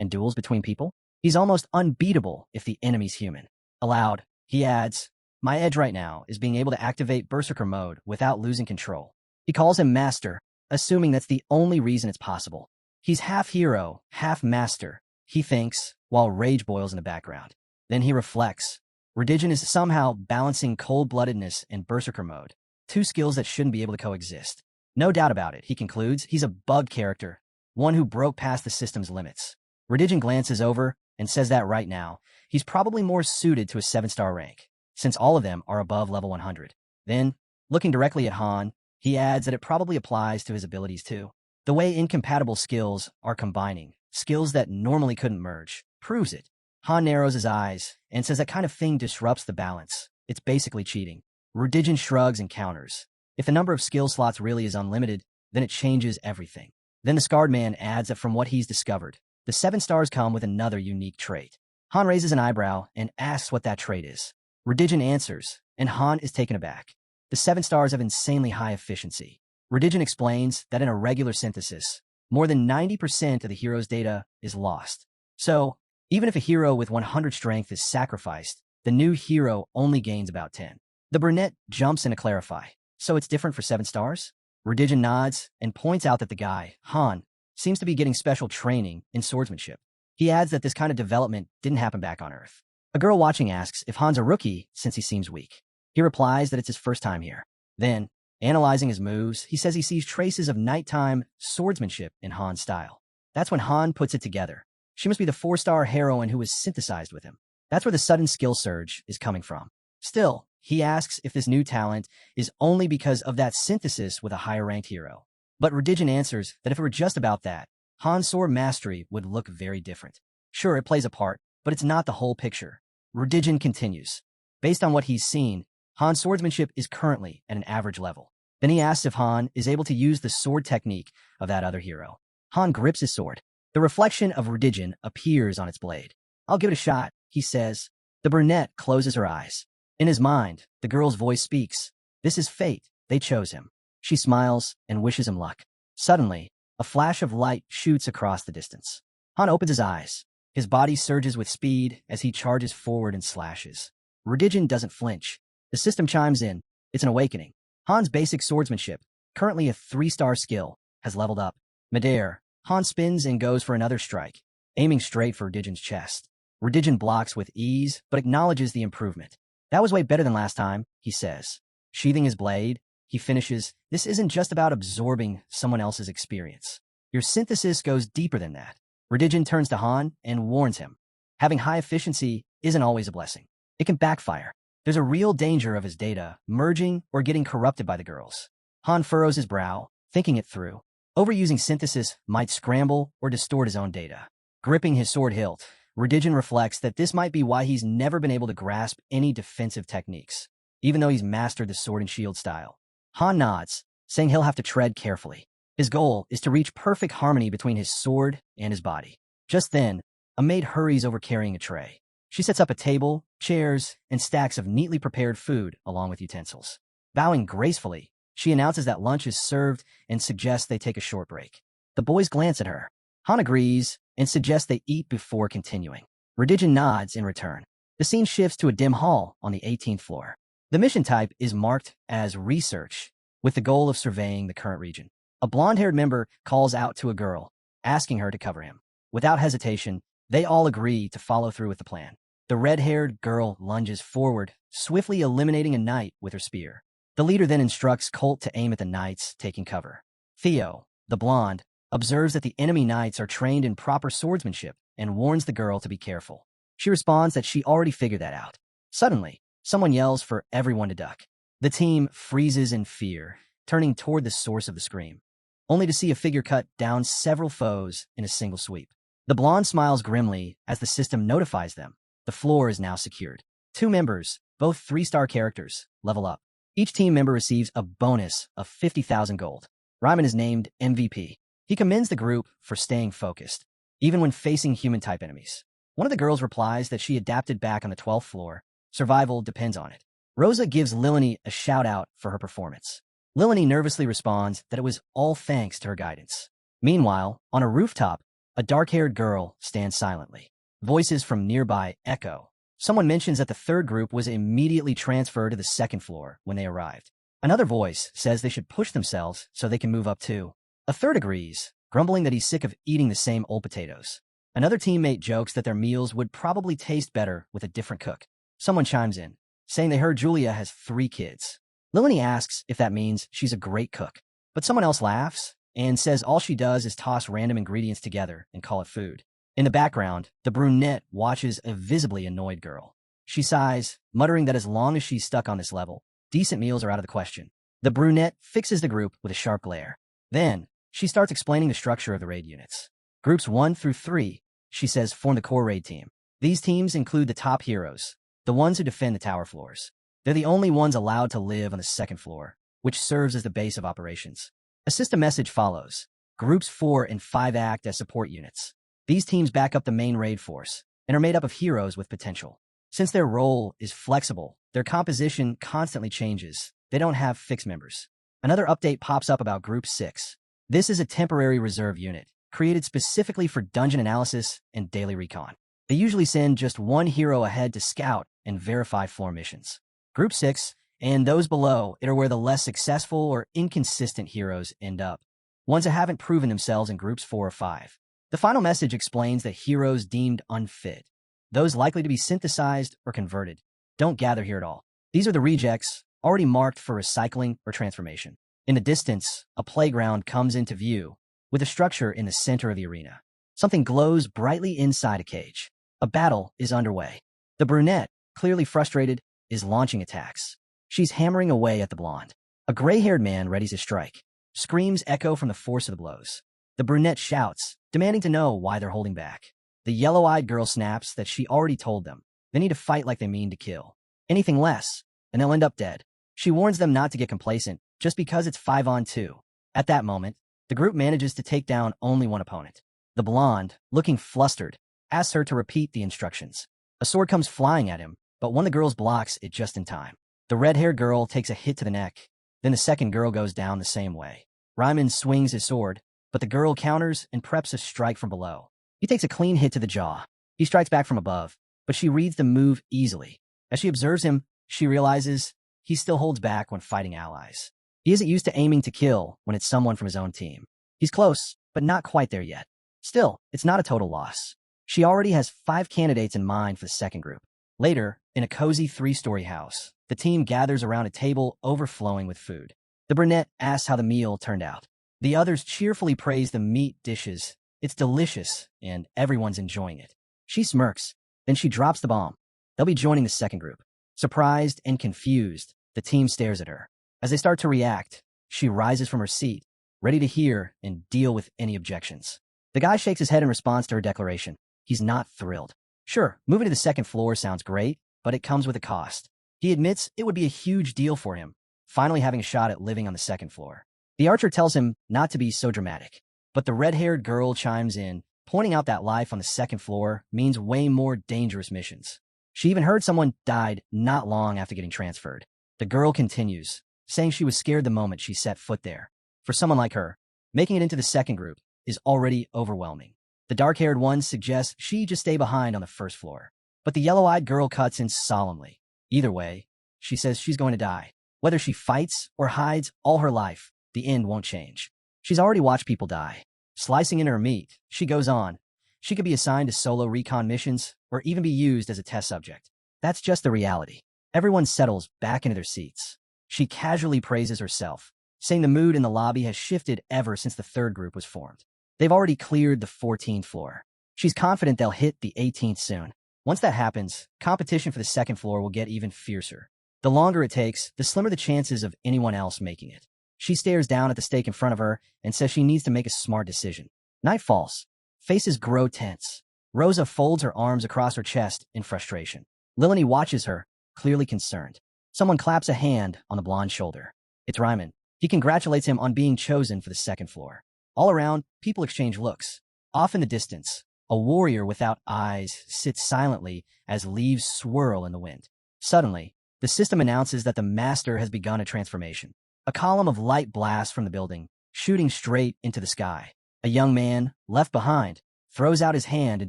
And duels between people? He's almost unbeatable if the enemy's human. Aloud, he adds, my edge right now is being able to activate Berserker mode without losing control. He calls him Master, assuming that's the only reason it's possible. He's half hero, half master, he thinks, while rage boils in the background. Then he reflects. Redigen is somehow balancing cold-bloodedness and Berserker mode, two skills that shouldn't be able to coexist. No doubt about it, he concludes, he's a bug character, one who broke past the system's limits. Redigen glances over and says that right now, he's probably more suited to a 7-star rank, since all of them are above level 100. Then, looking directly at Han, he adds that it probably applies to his abilities too. The way incompatible skills are combining, skills that normally couldn't merge, proves it. Han narrows his eyes and says that kind of thing disrupts the balance. It's basically cheating. Redigen shrugs and counters. If the number of skill slots really is unlimited, then it changes everything. Then the scarred man adds that from what he's discovered, the 7 stars come with another unique trait. Han raises an eyebrow and asks what that trait is. Redigen answers, and Han is taken aback. The 7 stars have insanely high efficiency. Redigen explains that in a regular synthesis, more than 90% of the hero's data is lost. So, even if a hero with 100 strength is sacrificed, the new hero only gains about 10. The brunette jumps in to clarify. So it's different for 7 stars? Redigen nods and points out that the guy, Han, seems to be getting special training in swordsmanship. He adds that this kind of development didn't happen back on Earth. A girl watching asks if Han's a rookie since he seems weak. He replies that it's his first time here. Then, analyzing his moves, he says he sees traces of nighttime swordsmanship in Han's style. That's when Han puts it together. She must be the 4-star heroine who was synthesized with him. That's where the sudden skill surge is coming from. Still, he asks if this new talent is only because of that synthesis with a higher-ranked hero. But Redigen answers that if it were just about that, Han's sword mastery would look very different. Sure, it plays a part, but it's not the whole picture. Redigen continues. Based on what he's seen, Han's swordsmanship is currently at an average level. Then he asks if Han is able to use the sword technique of that other hero. Han grips his sword. The reflection of Redigen appears on its blade. I'll give it a shot, he says. The brunette closes her eyes. In his mind, the girl's voice speaks. This is fate. They chose him. She smiles and wishes him luck. Suddenly, a flash of light shoots across the distance. Han opens his eyes. His body surges with speed as he charges forward and slashes. Redigen doesn't flinch. The system chimes in. It's an awakening. Han's basic swordsmanship, currently a 3-star skill, has leveled up. Midair, Han spins and goes for another strike, aiming straight for Redigen's chest. Redigen blocks with ease, but acknowledges the improvement. That was way better than last time, he says. Sheathing his blade, he finishes, this isn't just about absorbing someone else's experience. Your synthesis goes deeper than that. Redigen turns to Han and warns him. Having high efficiency isn't always a blessing. It can backfire. There's a real danger of his data merging or getting corrupted by the girls. Han furrows his brow, thinking it through. Overusing synthesis might scramble or distort his own data. Gripping his sword hilt, Redigen reflects that this might be why he's never been able to grasp any defensive techniques, even though he's mastered the sword and shield style. Han nods, saying he'll have to tread carefully. His goal is to reach perfect harmony between his sword and his body. Just then, a maid hurries over carrying a tray. She sets up a table, chairs, and stacks of neatly prepared food along with utensils. Bowing gracefully, she announces that lunch is served and suggests they take a short break. The boys glance at her. Han agrees and suggests they eat before continuing. Redigen nods in return. The scene shifts to a dim hall on the 18th floor. The mission type is marked as research, with the goal of surveying the current region. A blonde-haired member calls out to a girl, asking her to cover him. Without hesitation, they all agree to follow through with the plan. The red-haired girl lunges forward, swiftly eliminating a knight with her spear. The leader then instructs Colt to aim at the knights taking cover. Theo, the blonde, observes that the enemy knights are trained in proper swordsmanship and warns the girl to be careful. She responds that she already figured that out. Suddenly, someone yells for everyone to duck. The team freezes in fear, turning toward the source of the scream, only to see a figure cut down several foes in a single sweep. The blonde smiles grimly as the system notifies them. The floor is now secured. 2 members, both 3-star characters, level up. Each team member receives a bonus of 50,000 gold. Ryman is named MVP. He commends the group for staying focused, even when facing human-type enemies. One of the girls replies that she adapted back on the 12th floor. Survival depends on it. Rosa gives Lilani a shout-out for her performance. Lilani nervously responds that it was all thanks to her guidance. Meanwhile, on a rooftop, a dark-haired girl stands silently. Voices from nearby echo. Someone mentions that the 3rd group was immediately transferred to the 2nd floor when they arrived. Another voice says they should push themselves so they can move up too. A third agrees, grumbling that he's sick of eating the same old potatoes. Another teammate jokes that their meals would probably taste better with a different cook. Someone chimes in, saying they heard Julia has 3 kids. Lilani asks if that means she's a great cook, but someone else laughs and says all she does is toss random ingredients together and call it food. In the background, the brunette watches a visibly annoyed girl. She sighs, muttering that as long as she's stuck on this level, decent meals are out of the question. The brunette fixes the group with a sharp glare. Then, she starts explaining the structure of the raid units. Groups 1 through 3, she says, form the core raid team. These teams include the top heroes, the ones who defend the tower floors. They're the only ones allowed to live on the 2nd floor, which serves as the base of operations. A system message follows. Groups 4 and 5 act as support units. These teams back up the main raid force and are made up of heroes with potential. Since their role is flexible, their composition constantly changes. They don't have fixed members. Another update pops up about Group 6. This is a temporary reserve unit, created specifically for dungeon analysis and daily recon. They usually send just 1 hero ahead to scout and verify floor missions. Group 6 and those below it are where the less successful or inconsistent heroes end up, ones that haven't proven themselves in Groups 4 or 5. The final message explains that heroes deemed unfit, those likely to be synthesized or converted, don't gather here at all. These are the rejects, already marked for recycling or transformation. In the distance, a playground comes into view, with a structure in the center of the arena. Something glows brightly inside a cage. A battle is underway. The brunette, clearly frustrated, is launching attacks. She's hammering away at the blonde. A gray-haired man readies to strike. Screams echo from the force of the blows. The brunette shouts, demanding to know why they're holding back. The yellow-eyed girl snaps that she already told them. They need to fight like they mean to kill. Anything less, and they'll end up dead. She warns them not to get complacent, just because it's 5-on-2. At that moment, the group manages to take down only one opponent. The blonde, looking flustered, asks her to repeat the instructions. A sword comes flying at him, but one of the girls blocks it just in time. The red-haired girl takes a hit to the neck. Then the second girl goes down the same way. Ryman swings his sword, but the girl counters and preps a strike from below. He takes a clean hit to the jaw. He strikes back from above, but she reads the move easily. As she observes him, she realizes he still holds back when fighting allies. He isn't used to aiming to kill when it's someone from his own team. He's close, but not quite there yet. Still, it's not a total loss. She already has 5 candidates in mind for the second group. Later, in a cozy 3-story house, the team gathers around a table overflowing with food. The brunette asks how the meal turned out. The others cheerfully praise the meat dishes. It's delicious, and everyone's enjoying it. She smirks, then she drops the bomb. They'll be joining the second group. Surprised and confused, the team stares at her. As they start to react, she rises from her seat, ready to hear and deal with any objections. The guy shakes his head in response to her declaration. He's not thrilled. Sure, moving to the second floor sounds great, but it comes with a cost. He admits it would be a huge deal for him, finally having a shot at living on the second floor. The archer tells him not to be so dramatic, but the red-haired girl chimes in, pointing out that life on the second floor means way more dangerous missions. She even heard someone died not long after getting transferred. The girl continues, saying she was scared the moment she set foot there. For someone like her, making it into the second group is already overwhelming. The dark-haired one suggests she just stay behind on the first floor. But the yellow-eyed girl cuts in solemnly. Either way, she says she's going to die. Whether she fights or hides all her life, the end won't change. She's already watched people die. Slicing into her meat, she goes on. She could be assigned to solo recon missions or even be used as a test subject. That's just the reality. Everyone settles back into their seats. She casually praises herself, saying the mood in the lobby has shifted ever since the third group was formed. They've already cleared the 14th floor. She's confident they'll hit the 18th soon. Once that happens, competition for the second floor will get even fiercer. The longer it takes, the slimmer the chances of anyone else making it. She stares down at the stake in front of her and says she needs to make a smart decision. Night falls. Faces grow tense. Rosa folds her arms across her chest in frustration. Lilani watches her, clearly concerned. Someone claps a hand on the blonde's shoulder. It's Ryman. He congratulates him on being chosen for the second floor. All around, people exchange looks. Off in the distance, a warrior without eyes sits silently as leaves swirl in the wind. Suddenly, the system announces that the master has begun a transformation. A column of light blasts from the building, shooting straight into the sky. A young man, left behind, throws out his hand in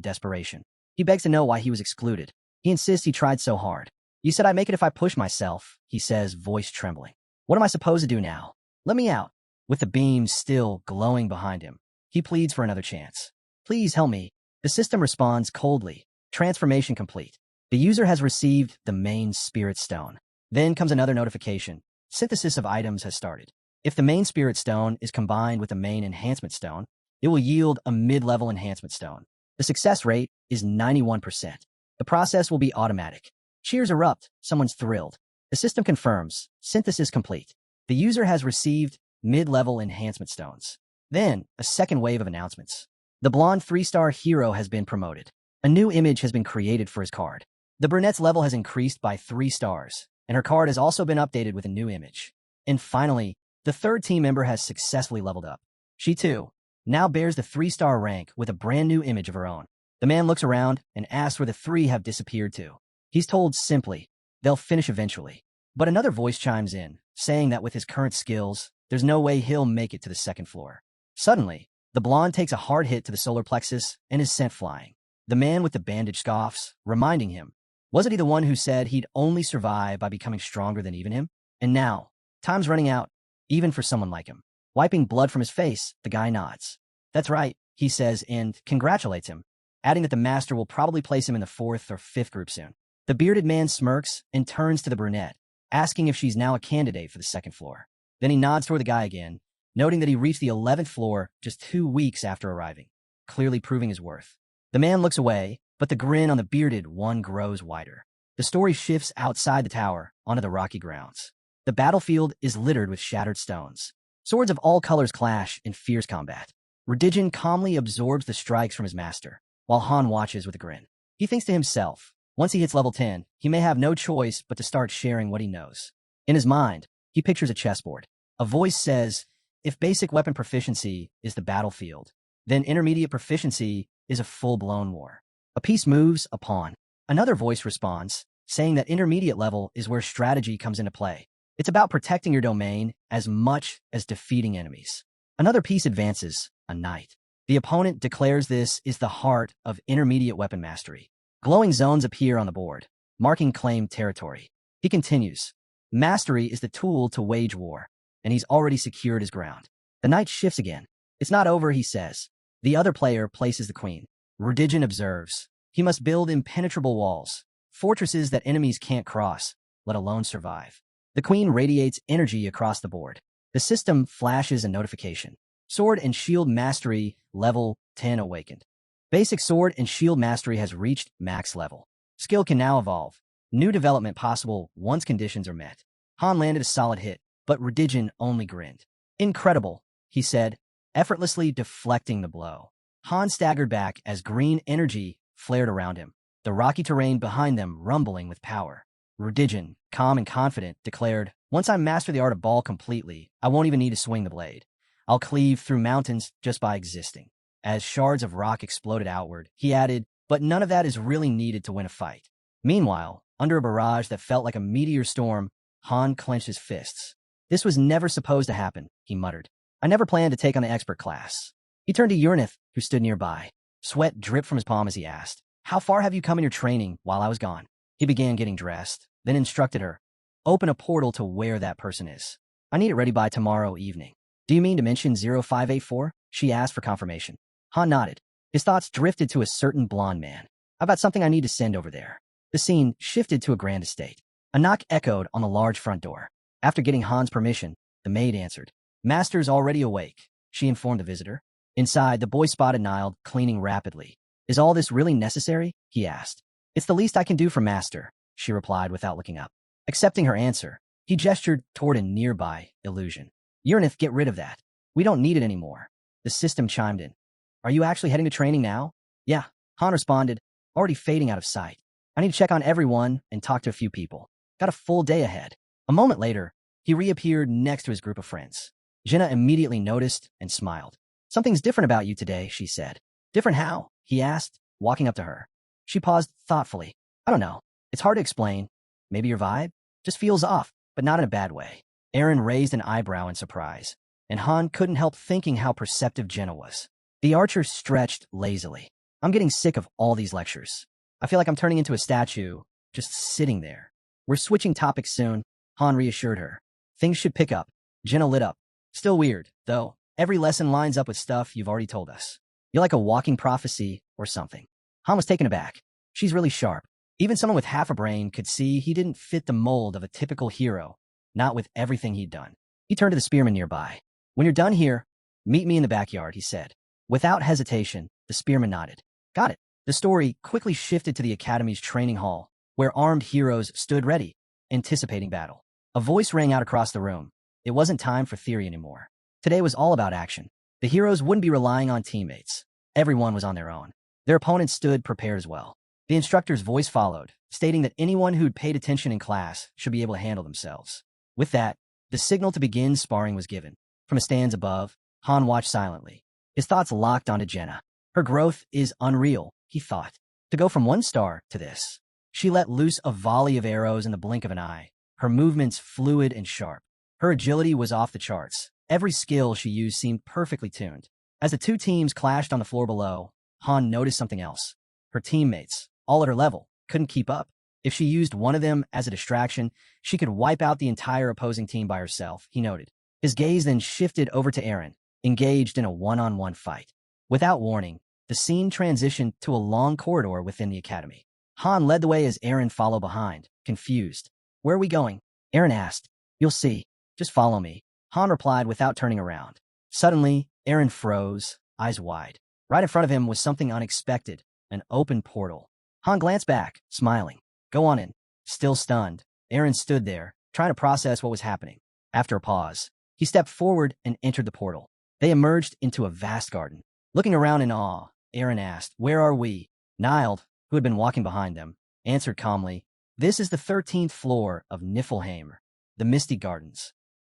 desperation. He begs to know why he was excluded. He insists he tried so hard. You said I'd make it if I push myself, he says, voice trembling. What am I supposed to do now? Let me out. With the beams still glowing behind him, he pleads for another chance. Please help me. The system responds coldly. Transformation complete. The user has received the main spirit stone. Then comes another notification. Synthesis of items has started. If the main spirit stone is combined with the main enhancement stone, it will yield a mid-level enhancement stone. The success rate is 91%. The process will be automatic. Cheers erupt. Someone's thrilled. The system confirms. Synthesis complete. The user has received mid-level enhancement stones. Then, a second wave of announcements. The blonde 3-star hero has been promoted. A new image has been created for his card. The brunette's level has increased by 3 stars, and her card has also been updated with a new image. And finally, the third team member has successfully leveled up. She, too, now bears the 3-star rank with a brand new image of her own. The man looks around and asks where the 3 have disappeared to. He's told simply, they'll finish eventually. But another voice chimes in, saying that with his current skills, there's no way he'll make it to the second floor. Suddenly, the blonde takes a hard hit to the solar plexus and is sent flying. The man with the bandage scoffs, reminding him, wasn't he the one who said he'd only survive by becoming stronger than even him? And now, time's running out, even for someone like him. Wiping blood from his face, the guy nods. That's right, he says, and congratulates him, adding that the master will probably place him in the 4th or 5th group soon. The bearded man smirks and turns to the brunette, asking if she's now a candidate for the second floor. Then he nods toward the guy again, noting that he reached the 11th floor just 2 weeks after arriving, clearly proving his worth. The man looks away, but the grin on the bearded one grows wider. The story shifts outside the tower, onto the rocky grounds. The battlefield is littered with shattered stones. Swords of all colors clash in fierce combat. Redigen calmly absorbs the strikes from his master, while Han watches with a grin. He thinks to himself, once he hits level 10, he may have no choice but to start sharing what he knows. In his mind, he pictures a chessboard. A voice says, if basic weapon proficiency is the battlefield, then intermediate proficiency is a full-blown war. A piece moves a pawn. Another voice responds, saying that intermediate level is where strategy comes into play. It's about protecting your domain as much as defeating enemies. Another piece advances, a knight. The opponent declares this is the heart of intermediate weapon mastery. Glowing zones appear on the board, marking claimed territory. He continues, mastery is the tool to wage war, and he's already secured his ground. The knight shifts again. It's not over, he says. The other player places the queen. Redigen observes. He must build impenetrable walls, fortresses that enemies can't cross, let alone survive. The queen radiates energy across the board. The system flashes a notification. Sword and Shield Mastery level 10 awakened. Basic Sword and Shield Mastery has reached max level. Skill can now evolve. New development possible once conditions are met. Han landed a solid hit, but Redigen only grinned. Incredible, he said, effortlessly deflecting the blow. Han staggered back as green energy flared around him, the rocky terrain behind them rumbling with power. Redigen, calm and confident, declared, once I master the art of ball completely, I won't even need to swing the blade. I'll cleave through mountains just by existing. As shards of rock exploded outward, he added, but none of that is really needed to win a fight. Meanwhile, under a barrage that felt like a meteor storm, Han clenched his fists. This was never supposed to happen, he muttered. I never planned to take on the expert class. He turned to Uranith, who stood nearby. Sweat dripped from his palm as he asked, how far have you come in your training while I was gone? He began getting dressed, then instructed her, open a portal to where that person is. I need it ready by tomorrow evening. Do you mean Dimension 0584? She asked for confirmation. Han nodded. His thoughts drifted to a certain blonde man. I've got something I need to send over there. The scene shifted to a grand estate. A knock echoed on the large front door. After getting Han's permission, the maid answered. Master's already awake, she informed the visitor. Inside, the boy spotted Nile cleaning rapidly. Is all this really necessary? He asked. It's the least I can do for Master, she replied without looking up. Accepting her answer, he gestured toward a nearby illusion. Uranith, get rid of that. We don't need it anymore. The system chimed in. Are you actually heading to training now? Yeah, Han responded, already fading out of sight. I need to check on everyone and talk to a few people. Got a full day ahead. A moment later, he reappeared next to his group of friends. Jenna immediately noticed and smiled. Something's different about you today, she said. Different how? He asked, walking up to her. She paused thoughtfully. I don't know. It's hard to explain. Maybe your vibe? Just feels off, but not in a bad way. Aaron raised an eyebrow in surprise, and Han couldn't help thinking how perceptive Jenna was. The archer stretched lazily. I'm getting sick of all these lectures. I feel like I'm turning into a statue, just sitting there. We're switching topics soon, Han reassured her. Things should pick up. Jenna lit up. Still weird, though. Every lesson lines up with stuff you've already told us. You're like a walking prophecy or something. Han was taken aback. She's really sharp. Even someone with half a brain could see he didn't fit the mold of a typical hero, not with everything he'd done. He turned to the spearman nearby. When you're done here, meet me in the backyard, he said. Without hesitation, the spearman nodded. Got it. The story quickly shifted to the Academy's training hall, where armed heroes stood ready, anticipating battle. A voice rang out across the room. It wasn't time for theory anymore. Today was all about action. The heroes wouldn't be relying on teammates. Everyone was on their own. Their opponents stood prepared as well. The instructor's voice followed, stating that anyone who'd paid attention in class should be able to handle themselves. With that, the signal to begin sparring was given. From a stands above, Han watched silently. His thoughts locked onto Jenna. Her growth is unreal, he thought. To go from 1 star to this. She let loose a volley of arrows in the blink of an eye, her movements fluid and sharp. Her agility was off the charts. Every skill she used seemed perfectly tuned. As the two teams clashed on the floor below, Han noticed something else. Her teammates, all at her level, couldn't keep up. If she used one of them as a distraction, she could wipe out the entire opposing team by herself, he noted. His gaze then shifted over to Aaron, engaged in a one-on-one fight. Without warning, the scene transitioned to a long corridor within the academy. Han led the way as Aaron followed behind, confused. Where are we going? Aaron asked. You'll see. Just follow me. Han replied without turning around. Suddenly, Aaron froze, eyes wide. Right in front of him was something unexpected, an open portal. Han glanced back, smiling. Go on in. Still stunned, Aaron stood there, trying to process what was happening. After a pause, he stepped forward and entered the portal. They emerged into a vast garden. Looking around in awe, Aaron asked, Where are we? Nild, who had been walking behind them, answered calmly, This is the 13th floor of Niflheim, the Misty Gardens.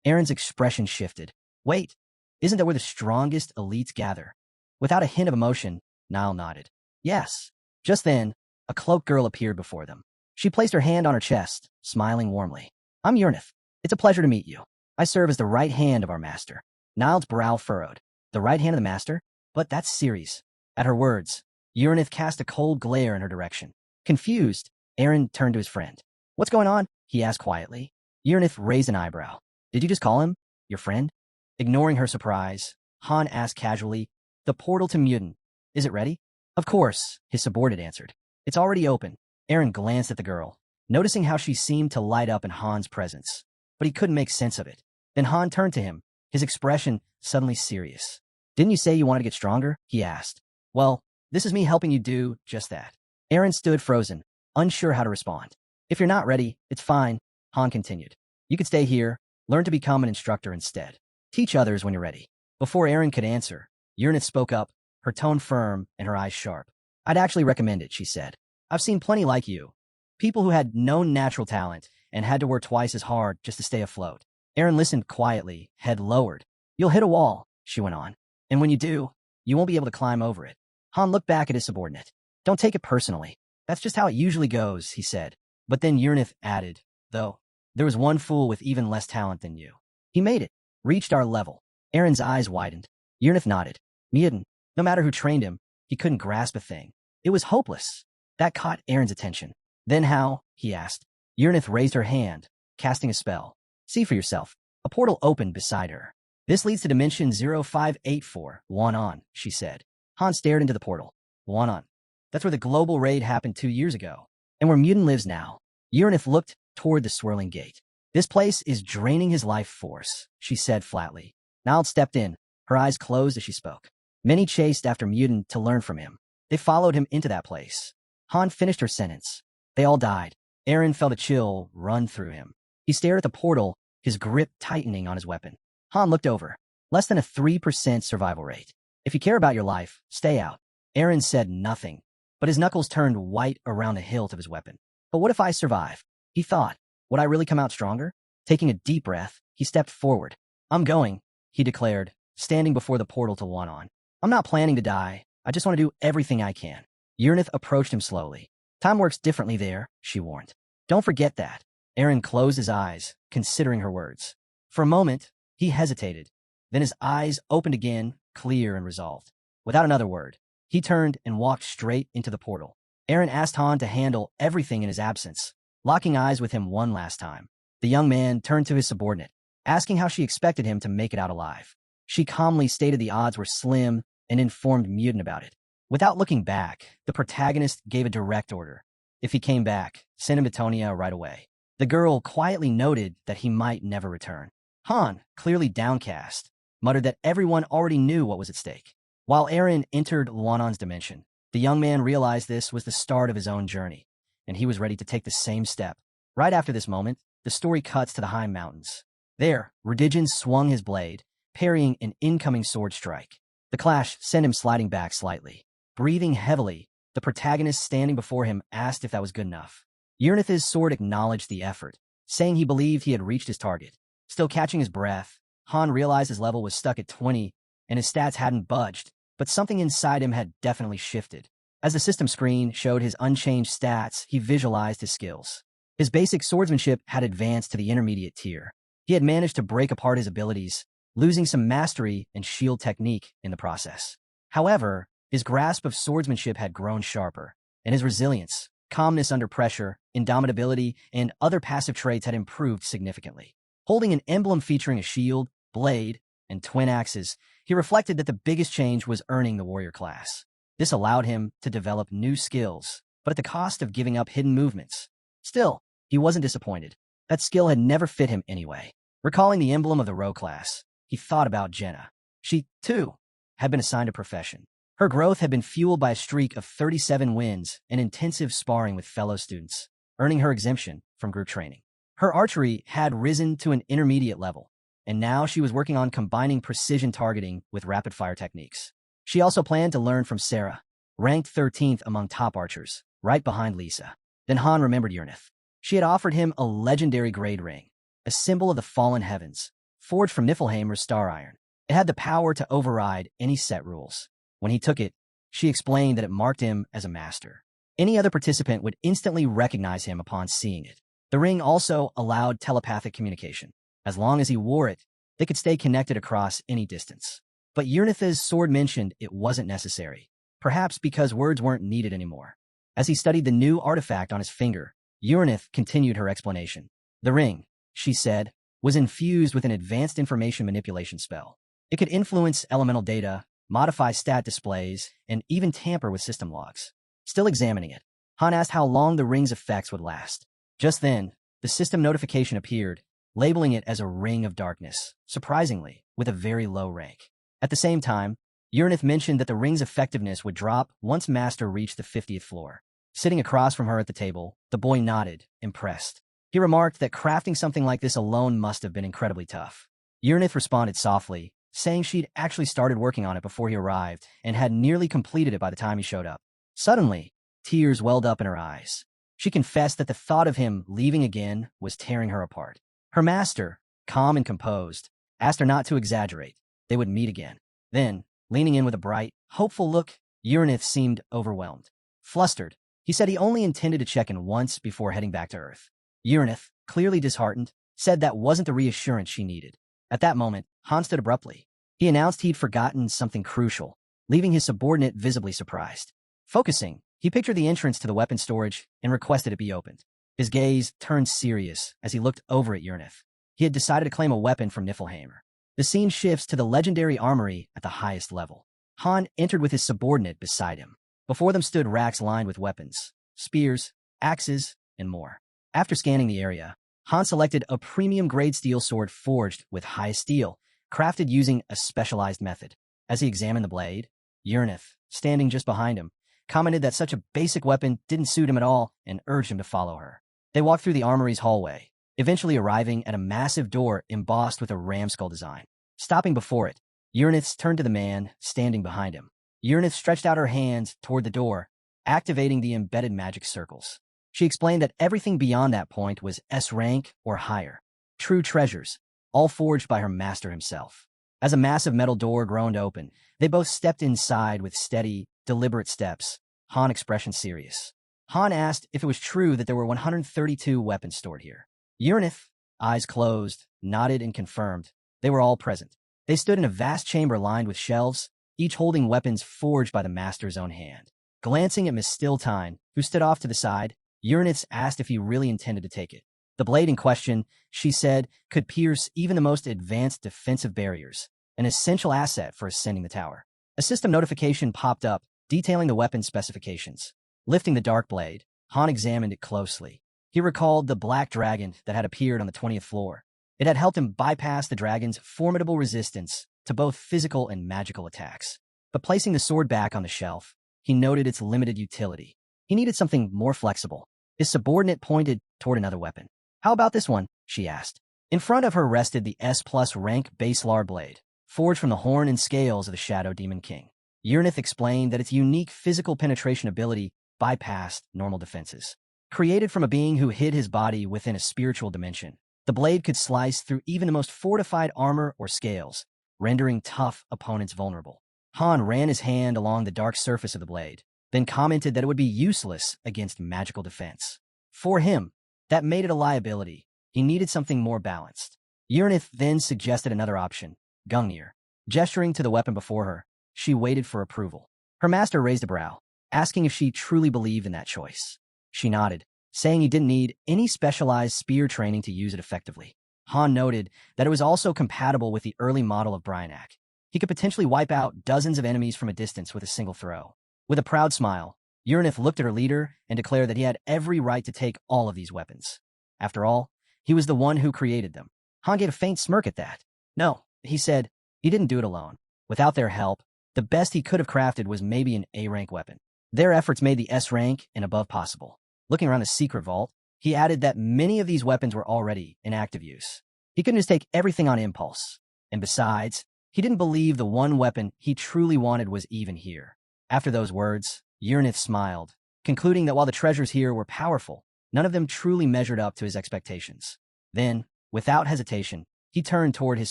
Aaron's expression shifted. Wait, isn't that where the strongest elites gather? Without a hint of emotion, Niall nodded. Yes. Just then, a cloaked girl appeared before them. She placed her hand on her chest, smiling warmly. I'm Uranith. It's a pleasure to meet you. I serve as the right hand of our master. Niall's brow furrowed. The right hand of the master? But that's Ceres. At her words, Uranith cast a cold glare in her direction. Confused, Aaron turned to his friend. What's going on? He asked quietly. Uranith raised an eyebrow. Did you just call him your friend? Ignoring her surprise, Han asked casually, The portal to Mutin. Is it ready? Of course, his subordinate answered. It's already open. Aaron glanced at the girl, noticing how she seemed to light up in Han's presence. But he couldn't make sense of it. Then Han turned to him, his expression suddenly serious. Didn't you say you wanted to get stronger? He asked. Well, this is me helping you do just that. Aaron stood frozen, unsure how to respond. If you're not ready, it's fine, Han continued. You could stay here, learn to become an instructor instead. Teach others when you're ready. Before Aaron could answer, Uranith spoke up, her tone firm and her eyes sharp. I'd actually recommend it, she said. I've seen plenty like you. People who had no natural talent and had to work twice as hard just to stay afloat. Aaron listened quietly, head lowered. You'll hit a wall, she went on. And when you do, you won't be able to climb over it. Han looked back at his subordinate. Don't take it personally. That's just how it usually goes, he said. But then Uranith added, though, there was one fool with even less talent than you. He made it, reached our level. Aaron's eyes widened. Uranith nodded. Mutin, no matter who trained him, he couldn't grasp a thing. It was hopeless. That caught Aaron's attention. Then how? He asked. Uranith raised her hand, casting a spell. See for yourself. A portal opened beside her. This leads to dimension 0584, on, she said. Han stared into the portal. On. That's where the global raid happened 2 years ago. And where Mutin lives now. Uranith looked toward the swirling gate. This place is draining his life force, she said flatly. Niall stepped in, her eyes closed as she spoke. Many chased after Mutin to learn from him. They followed him into that place. Han finished her sentence. They all died. Eren felt a chill run through him. He stared at the portal, his grip tightening on his weapon. Han looked over. Less than a 3% survival rate. If you care about your life, stay out. Eren said nothing, but his knuckles turned white around the hilt of his weapon. But what if I survive? He thought. Would I really come out stronger? Taking a deep breath, he stepped forward. I'm going, he declared, standing before the portal to Wanon. I'm not planning to die. I just want to do everything I can. Urnith approached him slowly. Time works differently there, she warned. Don't forget that. Eren closed his eyes, considering her words. For a moment, he hesitated. Then his eyes opened again, clear and resolved. Without another word, he turned and walked straight into the portal. Eren asked Han to handle everything in his absence, locking eyes with him one last time. The young man turned to his subordinate, asking how she expected him to make it out alive. She calmly stated the odds were slim and informed Mutant about it. Without looking back, the protagonist gave a direct order. If he came back, send him to Tonia right away. The girl quietly noted that he might never return. Han, clearly downcast, muttered that everyone already knew what was at stake. While Eren entered Luanon's dimension, the young man realized this was the start of his own journey, and he was ready to take the same step. Right after this moment, the story cuts to the high mountains. There, Redigen swung his blade, parrying an incoming sword strike. The clash sent him sliding back slightly. Breathing heavily, the protagonist standing before him asked if that was good enough. Urnith's sword acknowledged the effort, saying he believed he had reached his target. Still catching his breath, Han realized his level was stuck at 20, and his stats hadn't budged, but something inside him had definitely shifted. As the system screen showed his unchanged stats, he visualized his skills. His basic swordsmanship had advanced to the intermediate tier. He had managed to break apart his abilities, losing some mastery and shield technique in the process. However, his grasp of swordsmanship had grown sharper, and his resilience, calmness under pressure, indomitability, and other passive traits had improved significantly. Holding an emblem featuring a shield, blade, and twin axes, he reflected that the biggest change was earning the warrior class. This allowed him to develop new skills, but at the cost of giving up hidden movements. Still, he wasn't disappointed. That skill had never fit him anyway. Recalling the emblem of the Row class, he thought about Jenna. She, too, had been assigned a profession. Her growth had been fueled by a streak of 37 wins and intensive sparring with fellow students, earning her exemption from group training. Her archery had risen to an intermediate level, and now she was working on combining precision targeting with rapid-fire techniques. She also planned to learn from Sarah, ranked 13th among top archers, right behind Lisa. Then Han remembered Urnith. She had offered him a legendary grade ring, a symbol of the fallen heavens, forged from Niflheimer's star iron. It had the power to override any set rules. When he took it, she explained that it marked him as a master. Any other participant would instantly recognize him upon seeing it. The ring also allowed telepathic communication. As long as he wore it, they could stay connected across any distance. But Urnith's sword mentioned it wasn't necessary, perhaps because words weren't needed anymore. As he studied the new artifact on his finger, Urnith continued her explanation. The ring, she said, was infused with an advanced information manipulation spell. It could influence elemental data, modify stat displays, and even tamper with system logs. Still examining it, Han asked how long the ring's effects would last. Just then, the system notification appeared, labeling it as a Ring of Darkness, surprisingly, with a very low rank. At the same time, Urnith mentioned that the ring's effectiveness would drop once Master reached the 50th floor. Sitting across from her at the table, the boy nodded, impressed. He remarked that crafting something like this alone must have been incredibly tough. Urnith responded softly, saying she'd actually started working on it before he arrived and had nearly completed it by the time he showed up. Suddenly, tears welled up in her eyes. She confessed that the thought of him leaving again was tearing her apart. Her master, calm and composed, asked her not to exaggerate. They would meet again. Then, leaning in with a bright, hopeful look, Urnith seemed overwhelmed. Flustered, he said he only intended to check in once before heading back to Earth. Urnith, clearly disheartened, said that wasn't the reassurance she needed. At that moment, Han stood abruptly. He announced he'd forgotten something crucial, leaving his subordinate visibly surprised. Focusing, he pictured the entrance to the weapon storage and requested it be opened. His gaze turned serious as he looked over at Urnith. He had decided to claim a weapon from Niflheimer. The scene shifts to the legendary armory at the highest level. Han entered with his subordinate beside him. Before them stood racks lined with weapons, spears, axes, and more. After scanning the area, Han selected a premium-grade steel sword forged with high steel, crafted using a specialized method. As he examined the blade, Urnith, standing just behind him, commented that such a basic weapon didn't suit him at all, and urged him to follow her. They walked through the armory's hallway, eventually arriving at a massive door embossed with a ram skull design. Stopping before it, Uranus turned to the man standing behind him. Uranus stretched out her hands toward the door, activating the embedded magic circles. She explained that everything beyond that point was S rank or higher. True treasures, all forged by her master himself. As a massive metal door groaned open, they both stepped inside with steady, deliberate steps, Han expression serious. Han asked if it was true that there were 132 weapons stored here. Uranus, eyes closed, nodded and confirmed. They were all present. They stood in a vast chamber lined with shelves, each holding weapons forged by the master's own hand. Glancing at Miss Stilltine, who stood off to the side, Uranus asked if he really intended to take it. The blade in question, she said, could pierce even the most advanced defensive barriers, an essential asset for ascending the tower. A system notification popped up, detailing the weapon's specifications. Lifting the dark blade, Han examined it closely. He recalled the black dragon that had appeared on the 20th floor. It had helped him bypass the dragon's formidable resistance to both physical and magical attacks. But placing the sword back on the shelf, he noted its limited utility. He needed something more flexible. His subordinate pointed toward another weapon. How about this one? She asked. In front of her rested the S+ rank Baselar blade, forged from the horn and scales of the Shadow Demon King. Uranus explained that its unique physical penetration ability bypassed normal defenses. Created from a being who hid his body within a spiritual dimension, the blade could slice through even the most fortified armor or scales, rendering tough opponents vulnerable. Han ran his hand along the dark surface of the blade, then commented that it would be useless against magical defense. For him, that made it a liability. He needed something more balanced. Uranus then suggested another option, Gungnir. Gesturing to the weapon before her, she waited for approval. Her master raised a brow, asking if she truly believed in that choice. She nodded, saying he didn't need any specialized spear training to use it effectively. Han noted that it was also compatible with the early model of Bryanak. He could potentially wipe out dozens of enemies from a distance with a single throw. With a proud smile, Uranus looked at her leader and declared that he had every right to take all of these weapons. After all, he was the one who created them. Han gave a faint smirk at that. No, he said, he didn't do it alone. Without their help, the best he could have crafted was maybe an A-rank weapon. Their efforts made the S rank and above possible. Looking around the secret vault, he added that many of these weapons were already in active use. He couldn't just take everything on impulse. And besides, he didn't believe the one weapon he truly wanted was even here. After those words, Uranus smiled, concluding that while the treasures here were powerful, none of them truly measured up to his expectations. Then, without hesitation, he turned toward his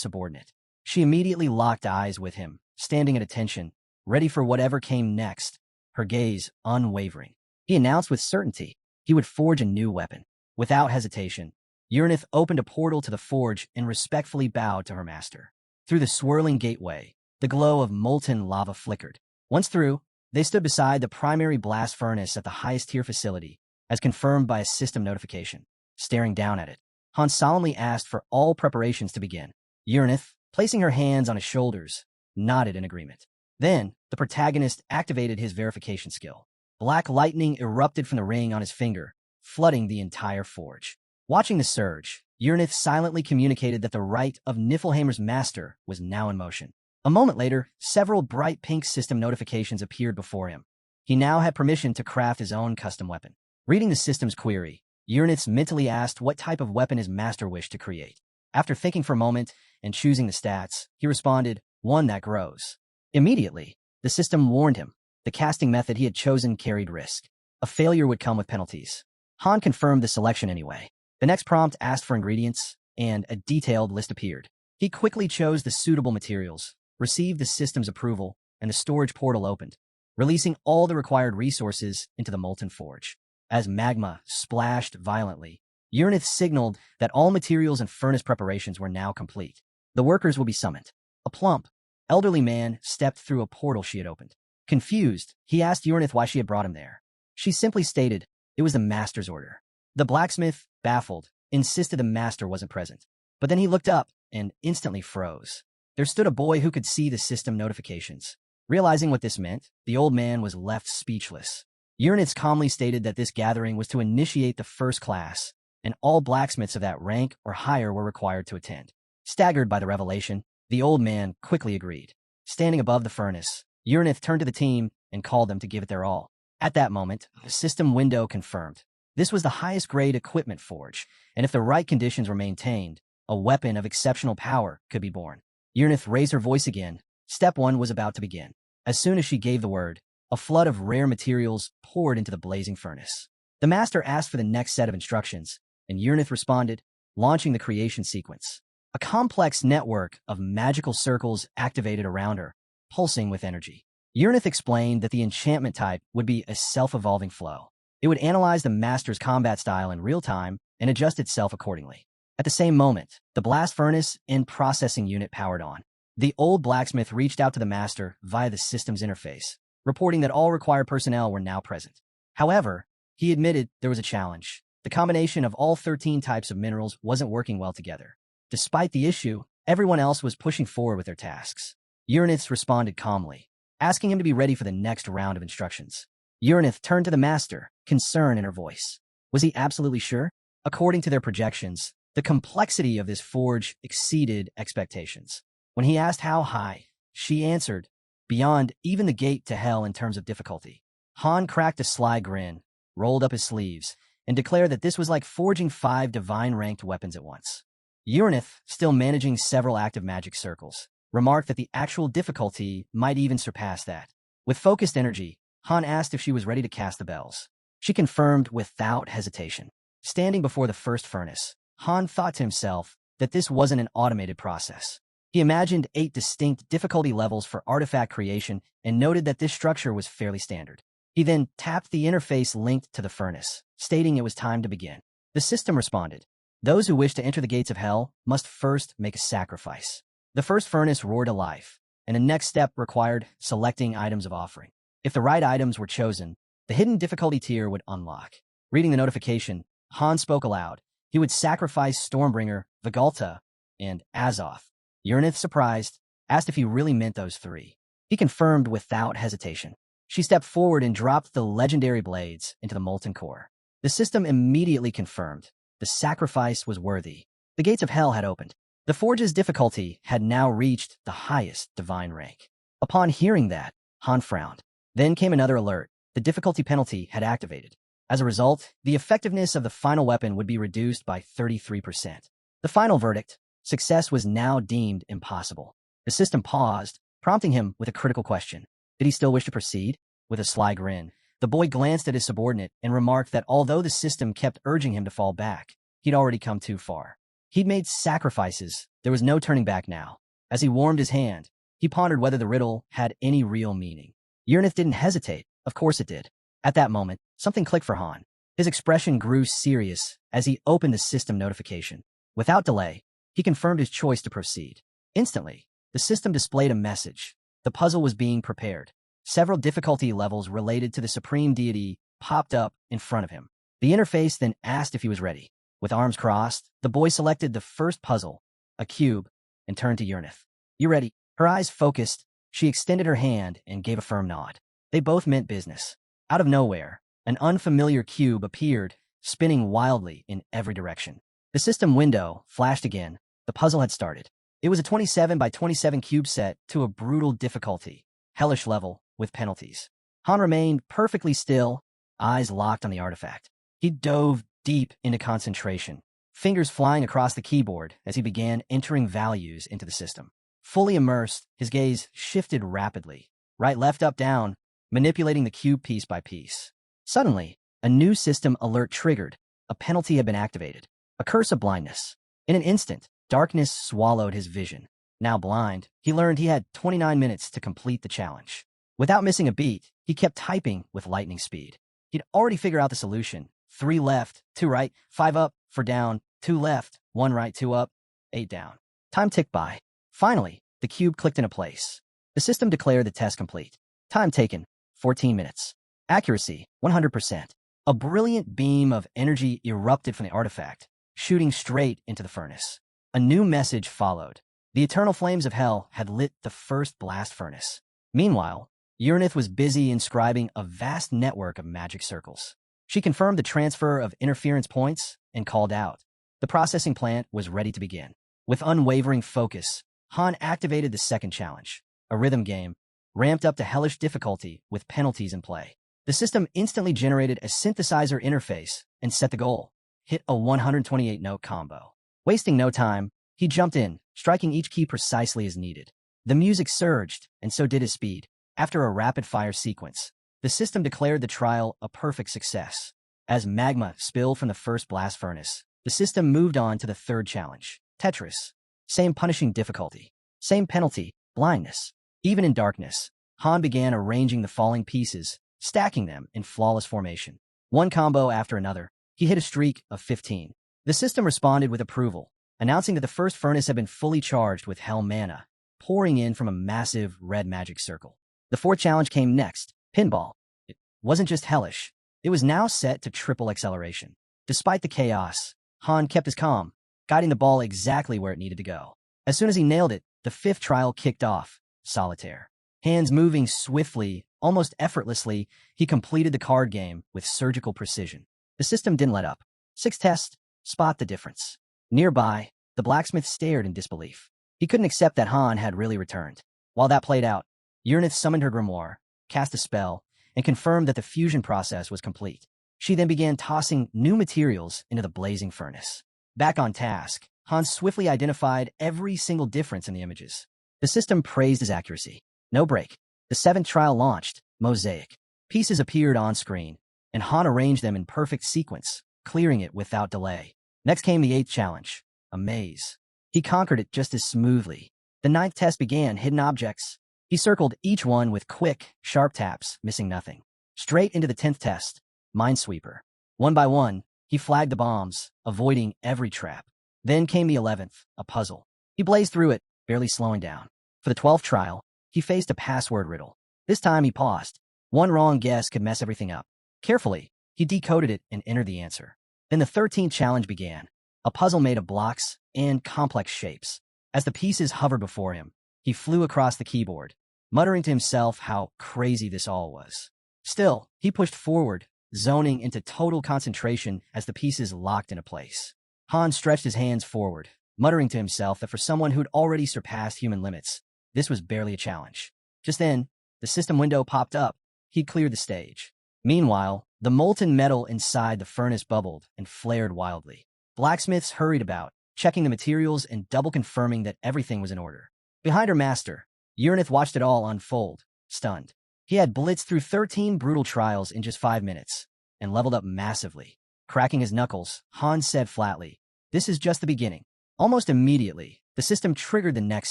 subordinate. She immediately locked eyes with him, standing at attention, ready for whatever came next, her gaze unwavering. He announced with certainty he would forge a new weapon. Without hesitation, Uranus opened a portal to the forge and respectfully bowed to her master. Through the swirling gateway, the glow of molten lava flickered. Once through, they stood beside the primary blast furnace at the highest tier facility, as confirmed by a system notification. Staring down at it, Han solemnly asked for all preparations to begin. Uranus, placing her hands on his shoulders, nodded in agreement. Then, the protagonist activated his verification skill. Black lightning erupted from the ring on his finger, flooding the entire forge. Watching the surge, Uranus silently communicated that the right of Niflheimer's master was now in motion. A moment later, several bright pink system notifications appeared before him. He now had permission to craft his own custom weapon. Reading the system's query, Uranus mentally asked what type of weapon his master wished to create. After thinking for a moment and choosing the stats, he responded, one that grows. Immediately, the system warned him. The casting method he had chosen carried risk. A failure would come with penalties. Han confirmed the selection anyway. The next prompt asked for ingredients, and a detailed list appeared. He quickly chose the suitable materials, received the system's approval, and the storage portal opened, releasing all the required resources into the molten forge. As magma splashed violently, Uranus signaled that all materials and furnace preparations were now complete. The workers will be summoned. A plump, elderly man stepped through a portal she had opened. Confused, he asked Uranus why she had brought him there. She simply stated it was the master's order. The blacksmith, baffled, insisted the master wasn't present. But then he looked up and instantly froze. There stood a boy who could see the system notifications. Realizing what this meant, the old man was left speechless. Uranus calmly stated that this gathering was to initiate the first class, and all blacksmiths of that rank or higher were required to attend. Staggered by the revelation, the old man quickly agreed. Standing above the furnace, Uranus turned to the team and called them to give it their all. At that moment, the system window confirmed. This was the highest grade equipment forge, and if the right conditions were maintained, a weapon of exceptional power could be born. Urnith raised her voice again. Step 1 was about to begin. As soon as she gave the word, a flood of rare materials poured into the blazing furnace. The master asked for the next set of instructions, and Urnith responded, launching the creation sequence. A complex network of magical circles activated around her, pulsing with energy. Urnith explained that the enchantment type would be a self-evolving flow. It would analyze the master's combat style in real time and adjust itself accordingly. At the same moment, the blast furnace and processing unit powered on. The old blacksmith reached out to the master via the system's interface, reporting that all required personnel were now present. However, he admitted there was a challenge. The combination of all 13 types of minerals wasn't working well together. Despite the issue, everyone else was pushing forward with their tasks. Urnith responded calmly, asking him to be ready for the next round of instructions. Urnith turned to the master, concern in her voice. Was he absolutely sure? According to their projections, the complexity of this forge exceeded expectations. When he asked how high, she answered, beyond even the gate to hell in terms of difficulty. Han cracked a sly grin, rolled up his sleeves, and declared that this was like forging 5 divine-ranked weapons at once. Urnith, still managing several active magic circles, remarked that the actual difficulty might even surpass that. With focused energy, Han asked if she was ready to cast the bells. She confirmed without hesitation. Standing before the first furnace, Han thought to himself that this wasn't an automated process. He imagined 8 distinct difficulty levels for artifact creation and noted that this structure was fairly standard. He then tapped the interface linked to the furnace, stating it was time to begin. The system responded. Those who wish to enter the gates of hell must first make a sacrifice. The first furnace roared to life, and the next step required selecting items of offering. If the right items were chosen, the hidden difficulty tier would unlock. Reading the notification, Han spoke aloud. He would sacrifice Stormbringer, Vigalta, and Azoth. Urnith, surprised, asked if he really meant those 3. He confirmed without hesitation. She stepped forward and dropped the legendary blades into the molten core. The system immediately confirmed the sacrifice was worthy. The gates of hell had opened. The forge's difficulty had now reached the highest divine rank. Upon hearing that, Han frowned. Then came another alert. The difficulty penalty had activated. As a result, the effectiveness of the final weapon would be reduced by 33%. The final verdict, success was now deemed impossible. The system paused, prompting him with a critical question. Did he still wish to proceed? With a sly grin, the boy glanced at his subordinate and remarked that although the system kept urging him to fall back, he'd already come too far. He'd made sacrifices. There was no turning back now. As he warmed his hand, he pondered whether the riddle had any real meaning. Urnith didn't hesitate. Of course it did. At that moment, something clicked for Han. His expression grew serious as he opened the system notification. Without delay, he confirmed his choice to proceed. Instantly, the system displayed a message. The puzzle was being prepared. Several difficulty levels related to the supreme deity popped up in front of him. The interface then asked if he was ready. With arms crossed, the boy selected the first puzzle, a cube, and turned to Urnith. You ready? Her eyes focused. She extended her hand and gave a firm nod. They both meant business. Out of nowhere, an unfamiliar cube appeared, spinning wildly in every direction. The system window flashed again. The puzzle had started. It was a 27 by 27 cube set to a brutal difficulty, hellish level with penalties. Han remained perfectly still, eyes locked on the artifact. He dove deep into concentration, fingers flying across the keyboard as he began entering values into the system. Fully immersed, his gaze shifted rapidly, right, left, up, down, manipulating the cube piece by piece. Suddenly, a new system alert triggered. A penalty had been activated. A curse of blindness. In an instant, darkness swallowed his vision. Now blind, he learned he had 29 minutes to complete the challenge. Without missing a beat, he kept typing with lightning speed. He'd already figured out the solution. 3 left, 2 right, 5 up, 4 down, 2 left, 1 right, 2 up, 8 down. Time ticked by. Finally, the cube clicked into place. The system declared the test complete. Time taken, 14 minutes. Accuracy, 100%. A brilliant beam of energy erupted from the artifact, shooting straight into the furnace. A new message followed. The eternal flames of hell had lit the first blast furnace. Meanwhile, Urnith was busy inscribing a vast network of magic circles. She confirmed the transfer of interference points and called out. The processing plant was ready to begin. With unwavering focus, Han activated the second challenge, a rhythm game, ramped up to hellish difficulty with penalties in play. The system instantly generated a synthesizer interface and set the goal. Hit a 128-note combo. Wasting no time, he jumped in, striking each key precisely as needed. The music surged, and so did his speed. After a rapid-fire sequence, the system declared the trial a perfect success. As magma spilled from the first blast furnace, the system moved on to the third challenge, Tetris. Same punishing difficulty. Same penalty, blindness. Even in darkness, Han began arranging the falling pieces, stacking them in flawless formation. One combo after another, he hit a streak of 15. The system responded with approval, announcing that the first furnace had been fully charged with hell mana, pouring in from a massive red magic circle. The fourth challenge came next, pinball. It wasn't just hellish. It was now set to triple acceleration. Despite the chaos, Han kept his calm, guiding the ball exactly where it needed to go. As soon as he nailed it, the fifth trial kicked off, solitaire. Hands moving swiftly, almost effortlessly, he completed the card game with surgical precision. The system didn't let up. Sixth test, spot the difference. Nearby, the blacksmith stared in disbelief. He couldn't accept that Han had really returned. While that played out, Uranith summoned her grimoire, cast a spell, and confirmed that the fusion process was complete. She then began tossing new materials into the blazing furnace. Back on task, Han swiftly identified every single difference in the images. The system praised his accuracy. No break. The seventh trial launched, Mosaic. Pieces appeared on screen, and Han arranged them in perfect sequence, clearing it without delay. Next came the eighth challenge, a maze. He conquered it just as smoothly. The ninth test began, hidden objects. He circled each one with quick, sharp taps, missing nothing. Straight into the 10th test, Minesweeper. One by one, he flagged the bombs, avoiding every trap. Then came the 11th, a puzzle. He blazed through it, barely slowing down. For the 12th trial, he faced a password riddle. This time he paused. One wrong guess could mess everything up. Carefully, he decoded it and entered the answer. Then the 13th challenge began, a puzzle made of blocks and complex shapes. As the pieces hovered before him, he flew across the keyboard, muttering to himself how crazy this all was. Still, he pushed forward, zoning into total concentration as the pieces locked into place. Han stretched his hands forward, muttering to himself that for someone who'd already surpassed human limits, this was barely a challenge. Just then, the system window popped up. He'd cleared the stage. Meanwhile, the molten metal inside the furnace bubbled and flared wildly. Blacksmiths hurried about, checking the materials and double confirming that everything was in order. Behind her master, Uranith watched it all unfold, stunned. He had blitzed through 13 brutal trials in just 5 minutes and leveled up massively. Cracking his knuckles, Han said flatly, "This is just the beginning." Almost immediately, the system triggered the next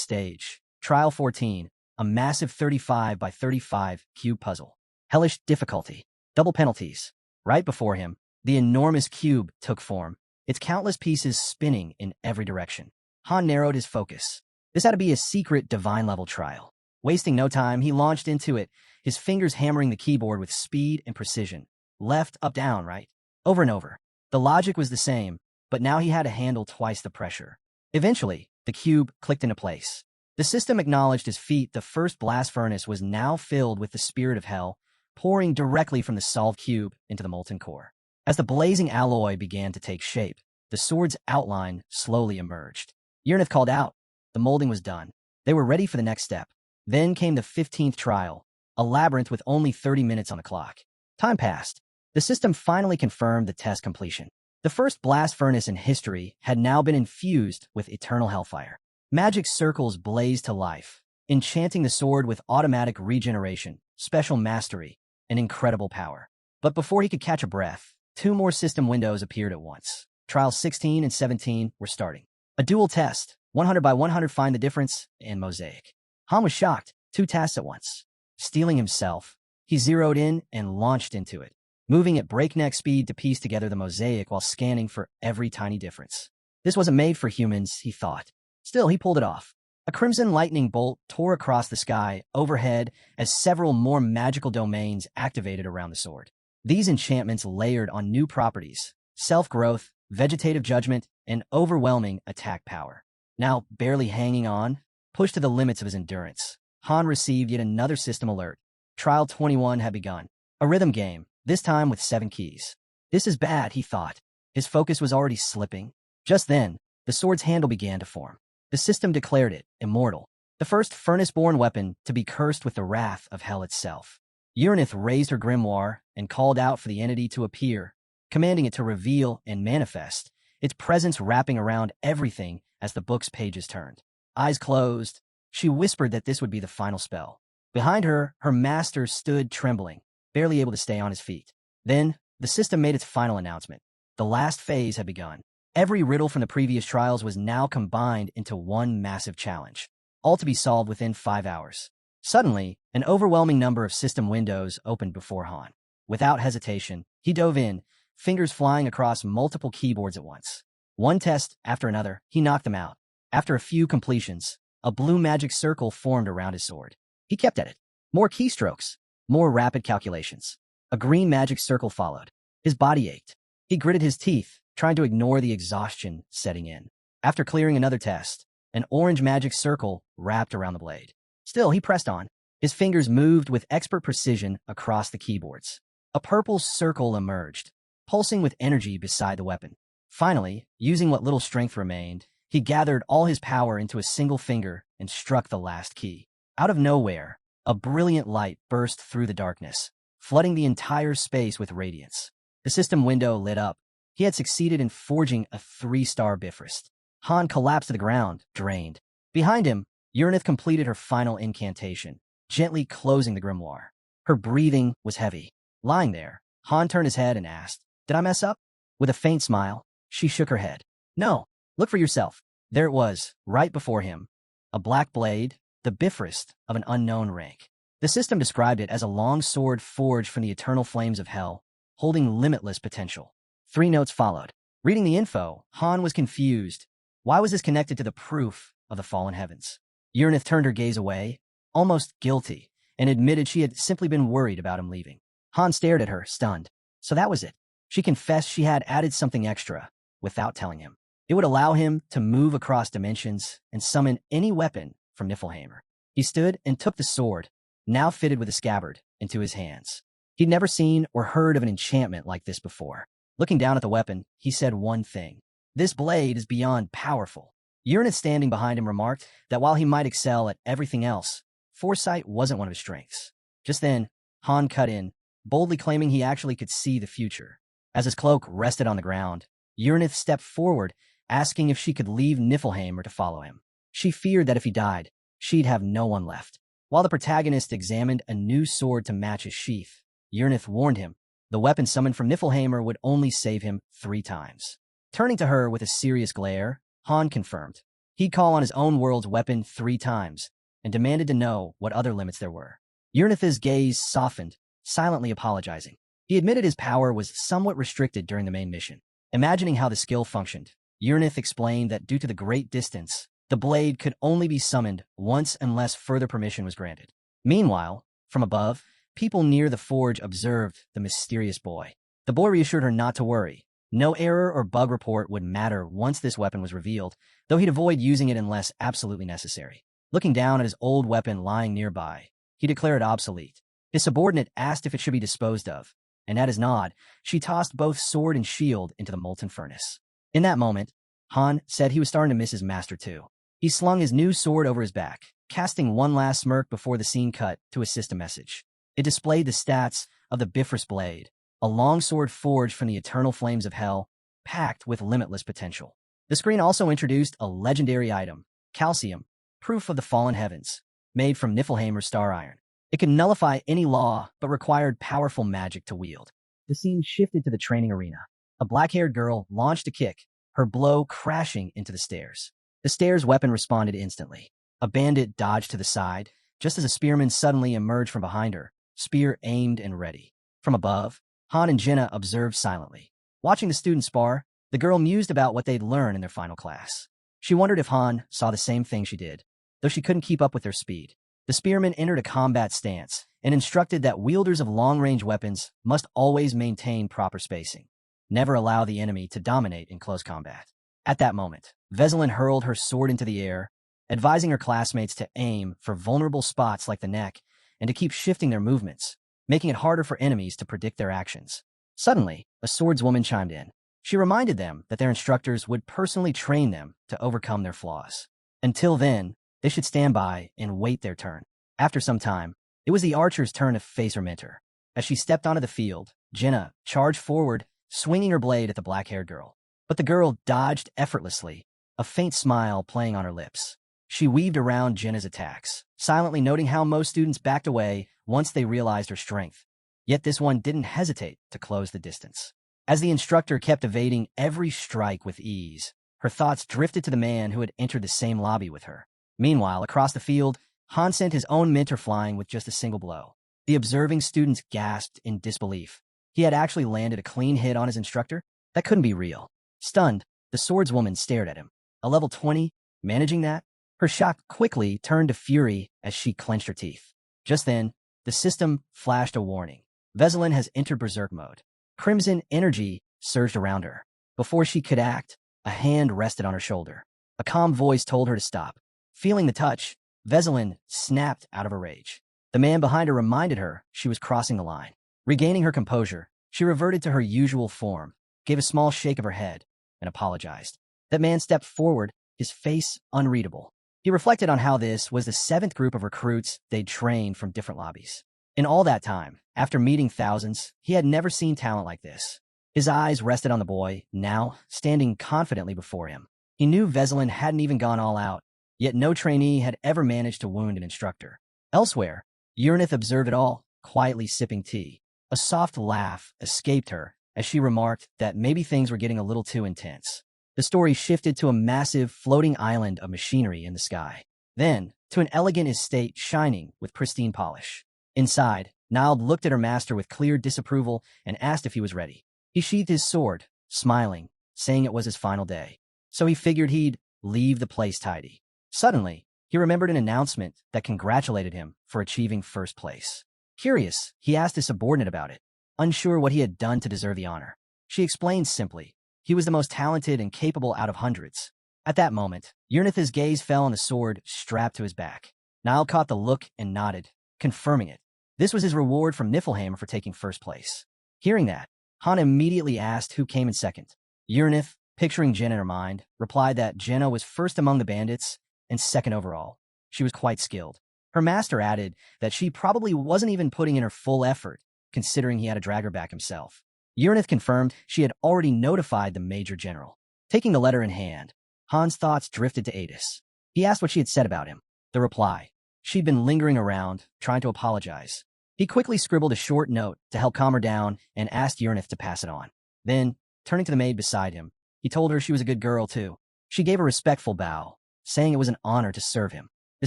stage. Trial 14, a massive 35 by 35 cube puzzle. Hellish difficulty. Double penalties. Right before him, the enormous cube took form, its countless pieces spinning in every direction. Han narrowed his focus. This had to be a secret divine-level trial. Wasting no time, he launched into it, his fingers hammering the keyboard with speed and precision. Left, up, down, right? Over and over. The logic was the same, but now he had to handle twice the pressure. Eventually, the cube clicked into place. The system acknowledged his feat. The first blast furnace was now filled with the spirit of hell, pouring directly from the solved cube into the molten core. As the blazing alloy began to take shape, the sword's outline slowly emerged. Uranith called out. The molding was done. They were ready for the next step. Then came the 15th trial, a labyrinth with only 30 minutes on the clock. Time passed. The system finally confirmed the test completion. The first blast furnace in history had now been infused with eternal hellfire. Magic circles blazed to life, enchanting the sword with automatic regeneration, special mastery, and incredible power. But before he could catch a breath, 2 more system windows appeared at once. Trials 16 and 17 were starting. A dual test, 100 by 100 find the difference, and Mosaic. Han was shocked, 2 tasks at once. Stealing himself, he zeroed in and launched into it, moving at breakneck speed to piece together the mosaic while scanning for every tiny difference. This wasn't made for humans, he thought. Still, he pulled it off. A crimson lightning bolt tore across the sky overhead as several more magical domains activated around the sword. These enchantments layered on new properties, self-growth, vegetative judgment, and overwhelming attack power. Now, barely hanging on, pushed to the limits of his endurance, Han received yet another system alert. Trial 21 had begun. A rhythm game, this time with 7 keys. This is bad, he thought. His focus was already slipping. Just then, the sword's handle began to form. The system declared it immortal, the first furnace-born weapon to be cursed with the wrath of hell itself. Uranith raised her grimoire and called out for the entity to appear, commanding it to reveal and manifest, its presence wrapping around everything as the book's pages turned. Eyes closed, she whispered that this would be the final spell. Behind her, her master stood trembling, barely able to stay on his feet. Then, the system made its final announcement. The last phase had begun. Every riddle from the previous trials was now combined into one massive challenge, all to be solved within 5 hours. Suddenly, an overwhelming number of system windows opened before Han. Without hesitation, he dove in, fingers flying across multiple keyboards at once. One test after another, he knocked them out. After a few completions, a blue magic circle formed around his sword. He kept at it. More keystrokes, more rapid calculations. A green magic circle followed. His body ached. He gritted his teeth, trying to ignore the exhaustion setting in. After clearing another test, an orange magic circle wrapped around the blade. Still, he pressed on. His fingers moved with expert precision across the keyboards. A purple circle emerged, pulsing with energy beside the weapon. Finally, using what little strength remained, he gathered all his power into a single finger and struck the last key. Out of nowhere, a brilliant light burst through the darkness, flooding the entire space with radiance. The system window lit up. He had succeeded in forging a 3-star Bifrost. Han collapsed to the ground, drained. Behind him, Uranith completed her final incantation, gently closing the grimoire. Her breathing was heavy. Lying there, Han turned his head and asked, "Did I mess up?" With a faint smile, she shook her head. "No, look for yourself." There it was, right before him. A black blade, the Bifrost of an unknown rank. The system described it as a long sword forged from the eternal flames of hell, holding limitless potential. 3 notes followed. Reading the info, Han was confused. Why was this connected to the proof of the fallen heavens? Uranith turned her gaze away, almost guilty, and admitted she had simply been worried about him leaving. Han stared at her, stunned. So that was it. She confessed she had added something extra, without telling him. It would allow him to move across dimensions and summon any weapon from Niflheimer. He stood and took the sword, now fitted with a scabbard, into his hands. He'd never seen or heard of an enchantment like this before. Looking down at the weapon, he said one thing. "This blade is beyond powerful." Uranith, standing behind him, remarked that while he might excel at everything else, foresight wasn't one of his strengths. Just then, Han cut in, boldly claiming he actually could see the future. As his cloak rested on the ground, Uranith stepped forward, asking if she could leave Niflheimer to follow him. She feared that if he died, she'd have no one left. While the protagonist examined a new sword to match his sheath, Uranith warned him the weapon summoned from Niflheimer would only save him 3 times. Turning to her with a serious glare, Han confirmed he'd call on his own world's weapon 3 times and demanded to know what other limits there were. Uranith's gaze softened, silently apologizing. He admitted his power was somewhat restricted during the main mission. Imagining how the skill functioned, Uranith explained that due to the great distance, the blade could only be summoned once unless further permission was granted. Meanwhile, from above, people near the forge observed the mysterious boy. The boy reassured her not to worry. No error or bug report would matter once this weapon was revealed, though he'd avoid using it unless absolutely necessary. Looking down at his old weapon lying nearby, he declared it obsolete. His subordinate asked if it should be disposed of, and at his nod, she tossed both sword and shield into the molten furnace. In that moment, Han said he was starting to miss his master too. He slung his new sword over his back, casting one last smirk before the scene cut to a system message. It displayed the stats of the Bifrost blade, a long sword forged from the eternal flames of hell, packed with limitless potential. The screen also introduced a legendary item, calcium, proof of the fallen heavens, made from Niflheimer's star iron. It could nullify any law, but required powerful magic to wield. The scene shifted to the training arena. A black-haired girl launched a kick, her blow crashing into the stairs. The stairs' weapon responded instantly. A bandit dodged to the side, just as a spearman suddenly emerged from behind her, spear aimed and ready. From above, Han and Jenna observed silently. Watching the students spar, the girl mused about what they'd learned in their final class. She wondered if Han saw the same thing she did, though she couldn't keep up with their speed. The spearman entered a combat stance and instructed that wielders of long-range weapons must always maintain proper spacing. Never allow the enemy to dominate in close combat. At that moment, Veselin hurled her sword into the air, advising her classmates to aim for vulnerable spots like the neck and to keep shifting their movements, making it harder for enemies to predict their actions. Suddenly, a swordswoman chimed in. She reminded them that their instructors would personally train them to overcome their flaws. Until then, they should stand by and wait their turn. After some time, It was the archer's turn to face her mentor. As she stepped onto the field, Jenna charged forward, swinging her blade at the black-haired girl. But the girl dodged effortlessly, a faint smile playing on her lips. She weaved around Jenna's attacks, silently noting how most students backed away once they realized her strength. Yet this one didn't hesitate to close the distance. As the instructor kept evading every strike with ease, her thoughts drifted to the man who had entered the same lobby with her. Meanwhile, across the field, Han sent his own mentor flying with just a single blow. The observing students gasped in disbelief. He had actually landed a clean hit on his instructor? That couldn't be real. Stunned, the swordswoman stared at him. A level 20? Managing that? Her shock quickly turned to fury as she clenched her teeth. Just then, the system flashed a warning. Veselin has entered berserk mode. Crimson energy surged around her. Before she could act, a hand rested on her shoulder. A calm voice told her to stop. Feeling the touch, Veselin snapped out of her rage. The man behind her reminded her she was crossing the line. Regaining her composure, she reverted to her usual form, gave a small shake of her head, and apologized. That man stepped forward, his face unreadable. He reflected on how this was the 7th group of recruits they'd trained from different lobbies. In all that time, after meeting thousands, he had never seen talent like this. His eyes rested on the boy, now standing confidently before him. He knew Veselin hadn't even gone all out, yet no trainee had ever managed to wound an instructor. Elsewhere, Uranith observed it all, quietly sipping tea. A soft laugh escaped her as she remarked that maybe things were getting a little too intense. The story shifted to a massive, floating island of machinery in the sky. Then, to an elegant estate shining with pristine polish. Inside, Nilde looked at her master with clear disapproval and asked if he was ready. He sheathed his sword, smiling, saying it was his final day. So he figured he'd leave the place tidy. Suddenly, he remembered an announcement that congratulated him for achieving first place. Curious, he asked his subordinate about it, unsure what he had done to deserve the honor. She explained simply, he was the most talented and capable out of hundreds. At that moment, Uranith's gaze fell on the sword strapped to his back. Nilde caught the look and nodded, confirming it. This was his reward from Niflheim for taking first place. Hearing that, Han immediately asked who came in second. Uranith, picturing Jenna in her mind, replied that Jenna was first among the bandits and second overall. She was quite skilled. Her master added that she probably wasn't even putting in her full effort, considering he had to drag her back himself. Uranith confirmed she had already notified the Major General. Taking the letter in hand, Han's thoughts drifted to Adis. He asked what she had said about him. The reply: she'd been lingering around, trying to apologize. He quickly scribbled a short note to help calm her down and asked Uranith to pass it on. Then, turning to the maid beside him, he told her she was a good girl, too. She gave a respectful bow, saying it was an honor to serve him. The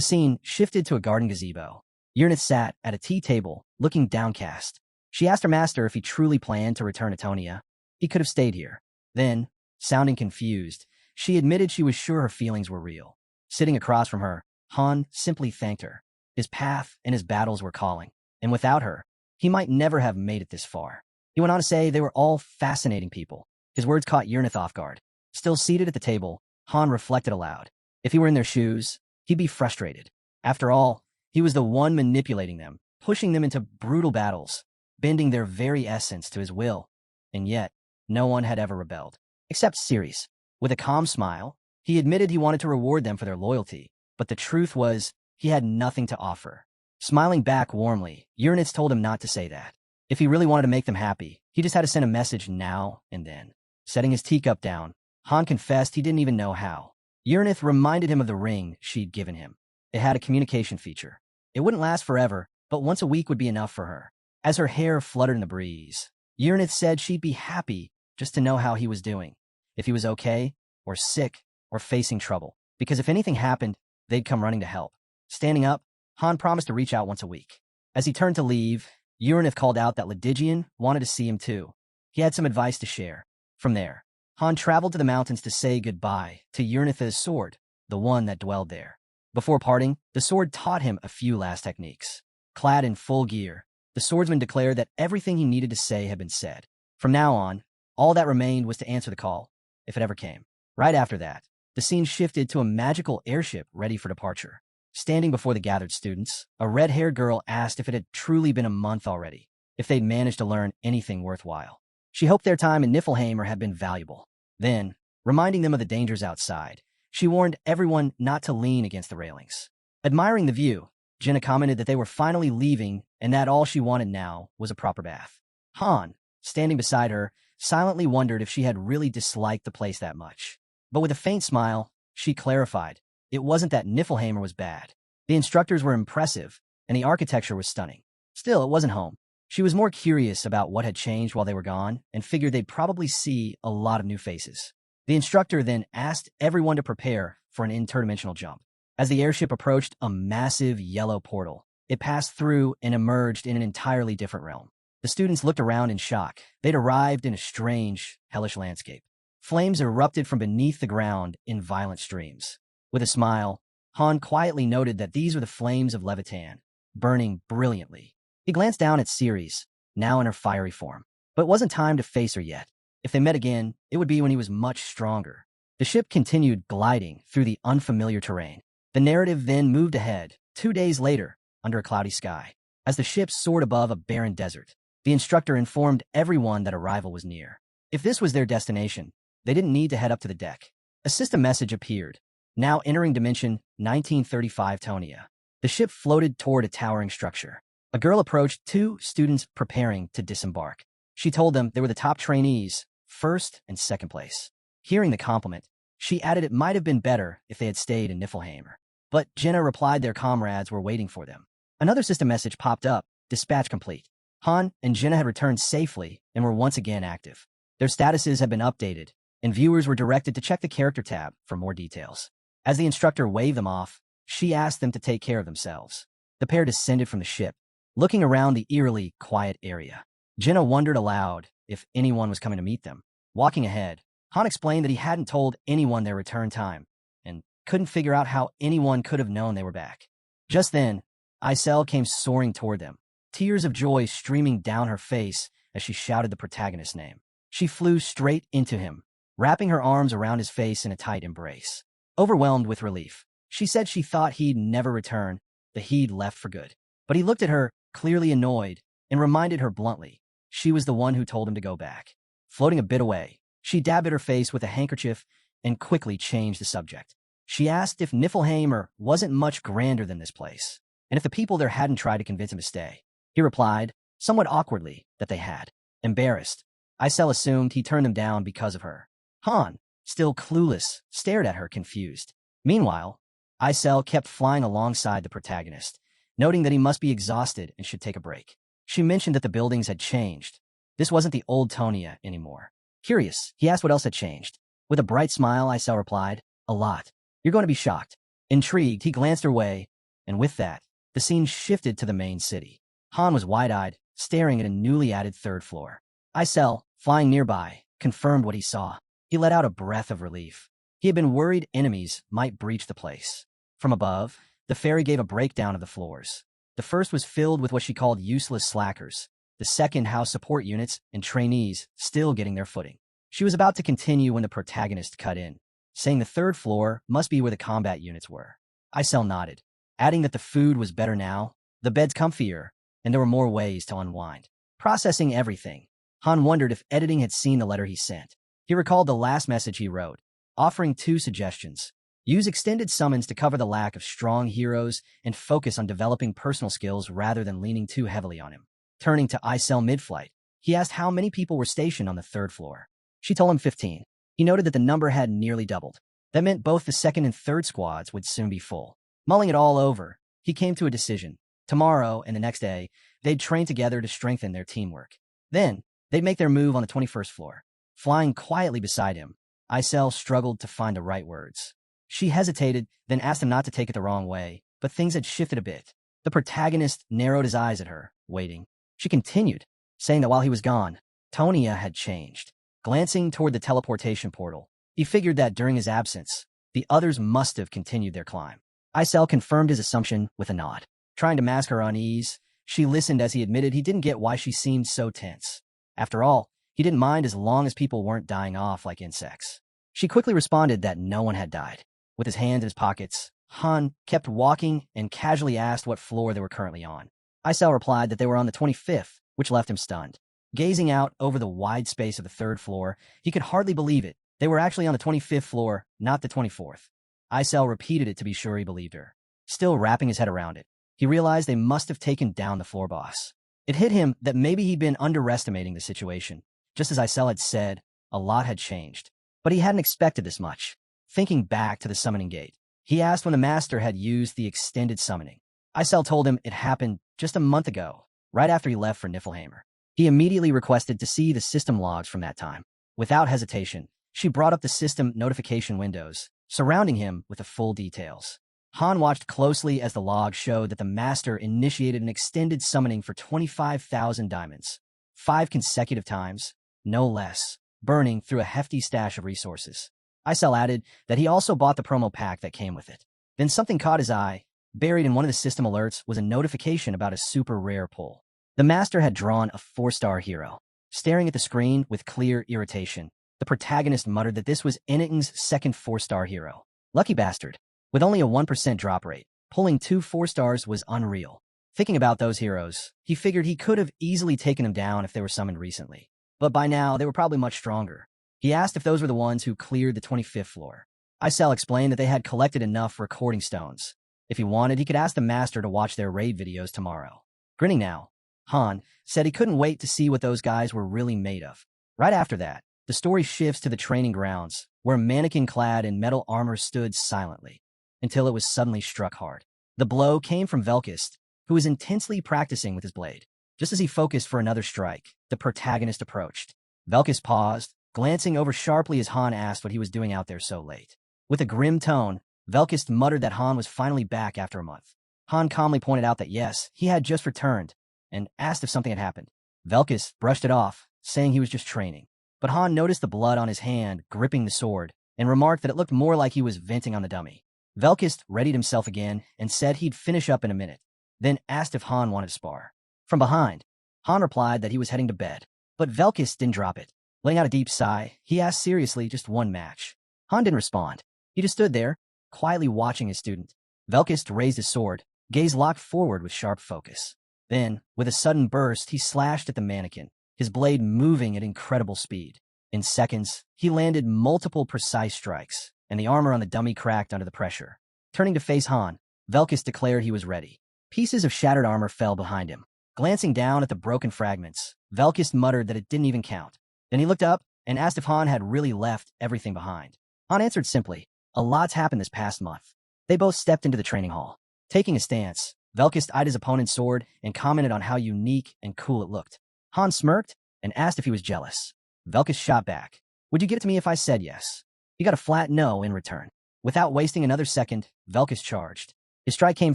scene shifted to a garden gazebo. Uranith sat at a tea table, looking downcast. She asked her master if he truly planned to return to Tonia. He could have stayed here. Then, sounding confused, she admitted she was sure her feelings were real. Sitting across from her, Han simply thanked her. His path and his battles were calling, and without her, he might never have made it this far. He went on to say they were all fascinating people. His words caught Uranith off guard. Still seated at the table, Han reflected aloud. If he were in their shoes, he'd be frustrated. After all, he was the one manipulating them, pushing them into brutal battles, bending their very essence to his will. And yet, no one had ever rebelled. Except Ceres. With a calm smile, he admitted he wanted to reward them for their loyalty, but the truth was, he had nothing to offer. Smiling back warmly, Uranith told him not to say that. If he really wanted to make them happy, he just had to send a message now and then. Setting his teacup down, Han confessed he didn't even know how. Uranith reminded him of the ring she'd given him. It had a communication feature. It wouldn't last forever, but once a week would be enough for her. As her hair fluttered in the breeze, Uranith said she'd be happy just to know how he was doing, if he was okay, or sick, or facing trouble, because if anything happened, they'd come running to help. Standing up, Han promised to reach out once a week. As he turned to leave, Uranith called out that Ledigian wanted to see him too. He had some advice to share. From there, Han traveled to the mountains to say goodbye to Uranith's sword, the one that dwelled there. Before parting, the sword taught him a few last techniques. Clad in full gear, the swordsman declared that everything he needed to say had been said. From now on, all that remained was to answer the call, if it ever came. Right after that, the scene shifted to a magical airship ready for departure. Standing before the gathered students, a red-haired girl asked if it had truly been a month already, if they'd managed to learn anything worthwhile. She hoped their time in Niflheim had been valuable. Then, reminding them of the dangers outside, she warned everyone not to lean against the railings. Admiring the view, Jenna commented that they were finally leaving and that all she wanted now was a proper bath. Han, standing beside her, silently wondered if she had really disliked the place that much. But with a faint smile, she clarified, it wasn't that Niflheimer was bad. The instructors were impressive, and the architecture was stunning. Still, it wasn't home. She was more curious about what had changed while they were gone and figured they'd probably see a lot of new faces. The instructor then asked everyone to prepare for an interdimensional jump. As the airship approached a massive yellow portal, it passed through and emerged in an entirely different realm. The students looked around in shock. They'd arrived in a strange, hellish landscape. Flames erupted from beneath the ground in violent streams. With a smile, Han quietly noted that these were the flames of Levitan, burning brilliantly. He glanced down at Ceres, now in her fiery form. But it wasn't time to face her yet. If they met again, it would be when he was much stronger. The ship continued gliding through the unfamiliar terrain. The narrative then moved ahead, 2 days later, under a cloudy sky. As the ship soared above a barren desert, the instructor informed everyone that arrival was near. If this was their destination, they didn't need to head up to the deck. A system message appeared. Now entering dimension 1935 Tonia. The ship floated toward a towering structure. A girl approached 2 students preparing to disembark. She told them they were the top trainees, first and second place. Hearing the compliment, she added it might have been better if they had stayed in Niflheimer. But Jenna replied their comrades were waiting for them. Another system message popped up, dispatch complete. Han and Jenna had returned safely and were once again active. Their statuses had been updated, and viewers were directed to check the character tab for more details. As the instructor waved them off, she asked them to take care of themselves. The pair descended from the ship, looking around the eerily quiet area. Jenna wondered aloud if anyone was coming to meet them. Walking ahead, Han explained that he hadn't told anyone their return time, and couldn't figure out how anyone could have known they were back. Just then, Isel came soaring toward them, tears of joy streaming down her face as she shouted the protagonist's name. She flew straight into him, wrapping her arms around his face in a tight embrace. Overwhelmed with relief, she said she thought he'd never return, that he'd left for good. But he looked at her, clearly annoyed, and reminded her bluntly she was the one who told him to go back. Floating a bit away, she dabbed at her face with a handkerchief and quickly changed the subject. She asked if Niflheimer wasn't much grander than this place, and if the people there hadn't tried to convince him to stay. He replied, somewhat awkwardly, that they had. Embarrassed, Isel assumed he turned them down because of her. Han, still clueless, stared at her confused. Meanwhile, Isel kept flying alongside the protagonist, noting that he must be exhausted and should take a break. She mentioned that the buildings had changed. This wasn't the old Tonia anymore. Curious, he asked what else had changed. With a bright smile, Isel replied, a lot. You're going to be shocked. Intrigued, he glanced her way, and with that, the scene shifted to the main city. Han was wide-eyed, staring at a newly added third floor. Isel, flying nearby, confirmed what he saw. He let out a breath of relief. He had been worried enemies might breach the place. From above, the fairy gave a breakdown of the floors. The first was filled with what she called useless slackers. The second housed support units and trainees still getting their footing. She was about to continue when the protagonist cut in, saying the third floor must be where the combat units were. Isel nodded, adding that the food was better now, the beds comfier, and there were more ways to unwind. Processing everything, Han wondered if editing had seen the letter he sent. He recalled the last message he wrote, offering 2 suggestions. Use extended summons to cover the lack of strong heroes and focus on developing personal skills rather than leaning too heavily on him. Turning to Isel mid-flight, he asked how many people were stationed on the third floor. She told him 15. He noted that the number had nearly doubled. That meant both the second and third squads would soon be full. Mulling it all over, he came to a decision. Tomorrow and the next day, they'd train together to strengthen their teamwork. Then, they'd make their move on the 21st floor. Flying quietly beside him, Isel struggled to find the right words. She hesitated, then asked him not to take it the wrong way, but things had shifted a bit. The protagonist narrowed his eyes at her, waiting. She continued, saying that while he was gone, Tonia had changed. Glancing toward the teleportation portal, he figured that during his absence, the others must have continued their climb. Isel confirmed his assumption with a nod. Trying to mask her unease, she listened as he admitted he didn't get why she seemed so tense. After all, he didn't mind as long as people weren't dying off like insects. She quickly responded that no one had died. With his hands in his pockets, Han kept walking and casually asked what floor they were currently on. Isel replied that they were on the 25th, which left him stunned. Gazing out over the wide space of the third floor, he could hardly believe it. They were actually on the 25th floor, not the 24th. Isel repeated it to be sure he believed her. Still wrapping his head around it, he realized they must have taken down the floor boss. It hit him that maybe he'd been underestimating the situation. Just as Isel had said, a lot had changed. But he hadn't expected this much. Thinking back to the summoning gate, he asked when the master had used the extended summoning. Isel told him it happened just a month ago, right after he left for Niflheimer. He immediately requested to see the system logs from that time. Without hesitation, she brought up the system notification windows, surrounding him with the full details. Han watched closely as the log showed that the master initiated an extended summoning for 25,000 diamonds. 5 consecutive times, no less, burning through a hefty stash of resources. Isel added that he also bought the promo pack that came with it. Then something caught his eye. Buried in one of the system alerts was a notification about a super rare pull. The master had drawn a 4-star hero. Staring at the screen with clear irritation, the protagonist muttered that this was Ennington's second 4-star hero. Lucky bastard. With only a 1% drop rate, pulling 2 4-stars was unreal. Thinking about those heroes, he figured he could have easily taken them down if they were summoned recently. But by now, they were probably much stronger. He asked if those were the ones who cleared the 25th floor. Isel explained that they had collected enough recording stones. If he wanted, he could ask the master to watch their raid videos tomorrow. Grinning now, Han said he couldn't wait to see what those guys were really made of. Right after that, the story shifts to the training grounds, where a mannequin clad in metal armor stood silently, until it was suddenly struck hard. The blow came from Velkist, who was intensely practicing with his blade. Just as he focused for another strike, the protagonist approached. Velkist paused, glancing over sharply as Han asked what he was doing out there so late. With a grim tone, Velkist muttered that Han was finally back after a month. Han calmly pointed out that yes, he had just returned, and asked if something had happened. Velkist brushed it off, saying he was just training. But Han noticed the blood on his hand gripping the sword, and remarked that it looked more like he was venting on the dummy. Velkist readied himself again and said he'd finish up in a minute, then asked if Han wanted to spar. From behind, Han replied that he was heading to bed, but Velkist didn't drop it. Letting out a deep sigh, he asked seriously just one match. Han didn't respond. He just stood there, quietly watching his student. Velkist raised his sword, gaze locked forward with sharp focus. Then, with a sudden burst, he slashed at the mannequin, his blade moving at incredible speed. In seconds, he landed multiple precise strikes, and the armor on the dummy cracked under the pressure. Turning to face Han, Velkist declared he was ready. Pieces of shattered armor fell behind him. Glancing down at the broken fragments, Velkist muttered that it didn't even count. Then he looked up and asked if Han had really left everything behind. Han answered simply, "A lot's happened this past month." They both stepped into the training hall. Taking a stance, Velkist eyed his opponent's sword and commented on how unique and cool it looked. Han smirked and asked if he was jealous. Velkist shot back. "Would you give it to me if I said yes?" He got a flat no in return. Without wasting another second, Velkist charged. His strike came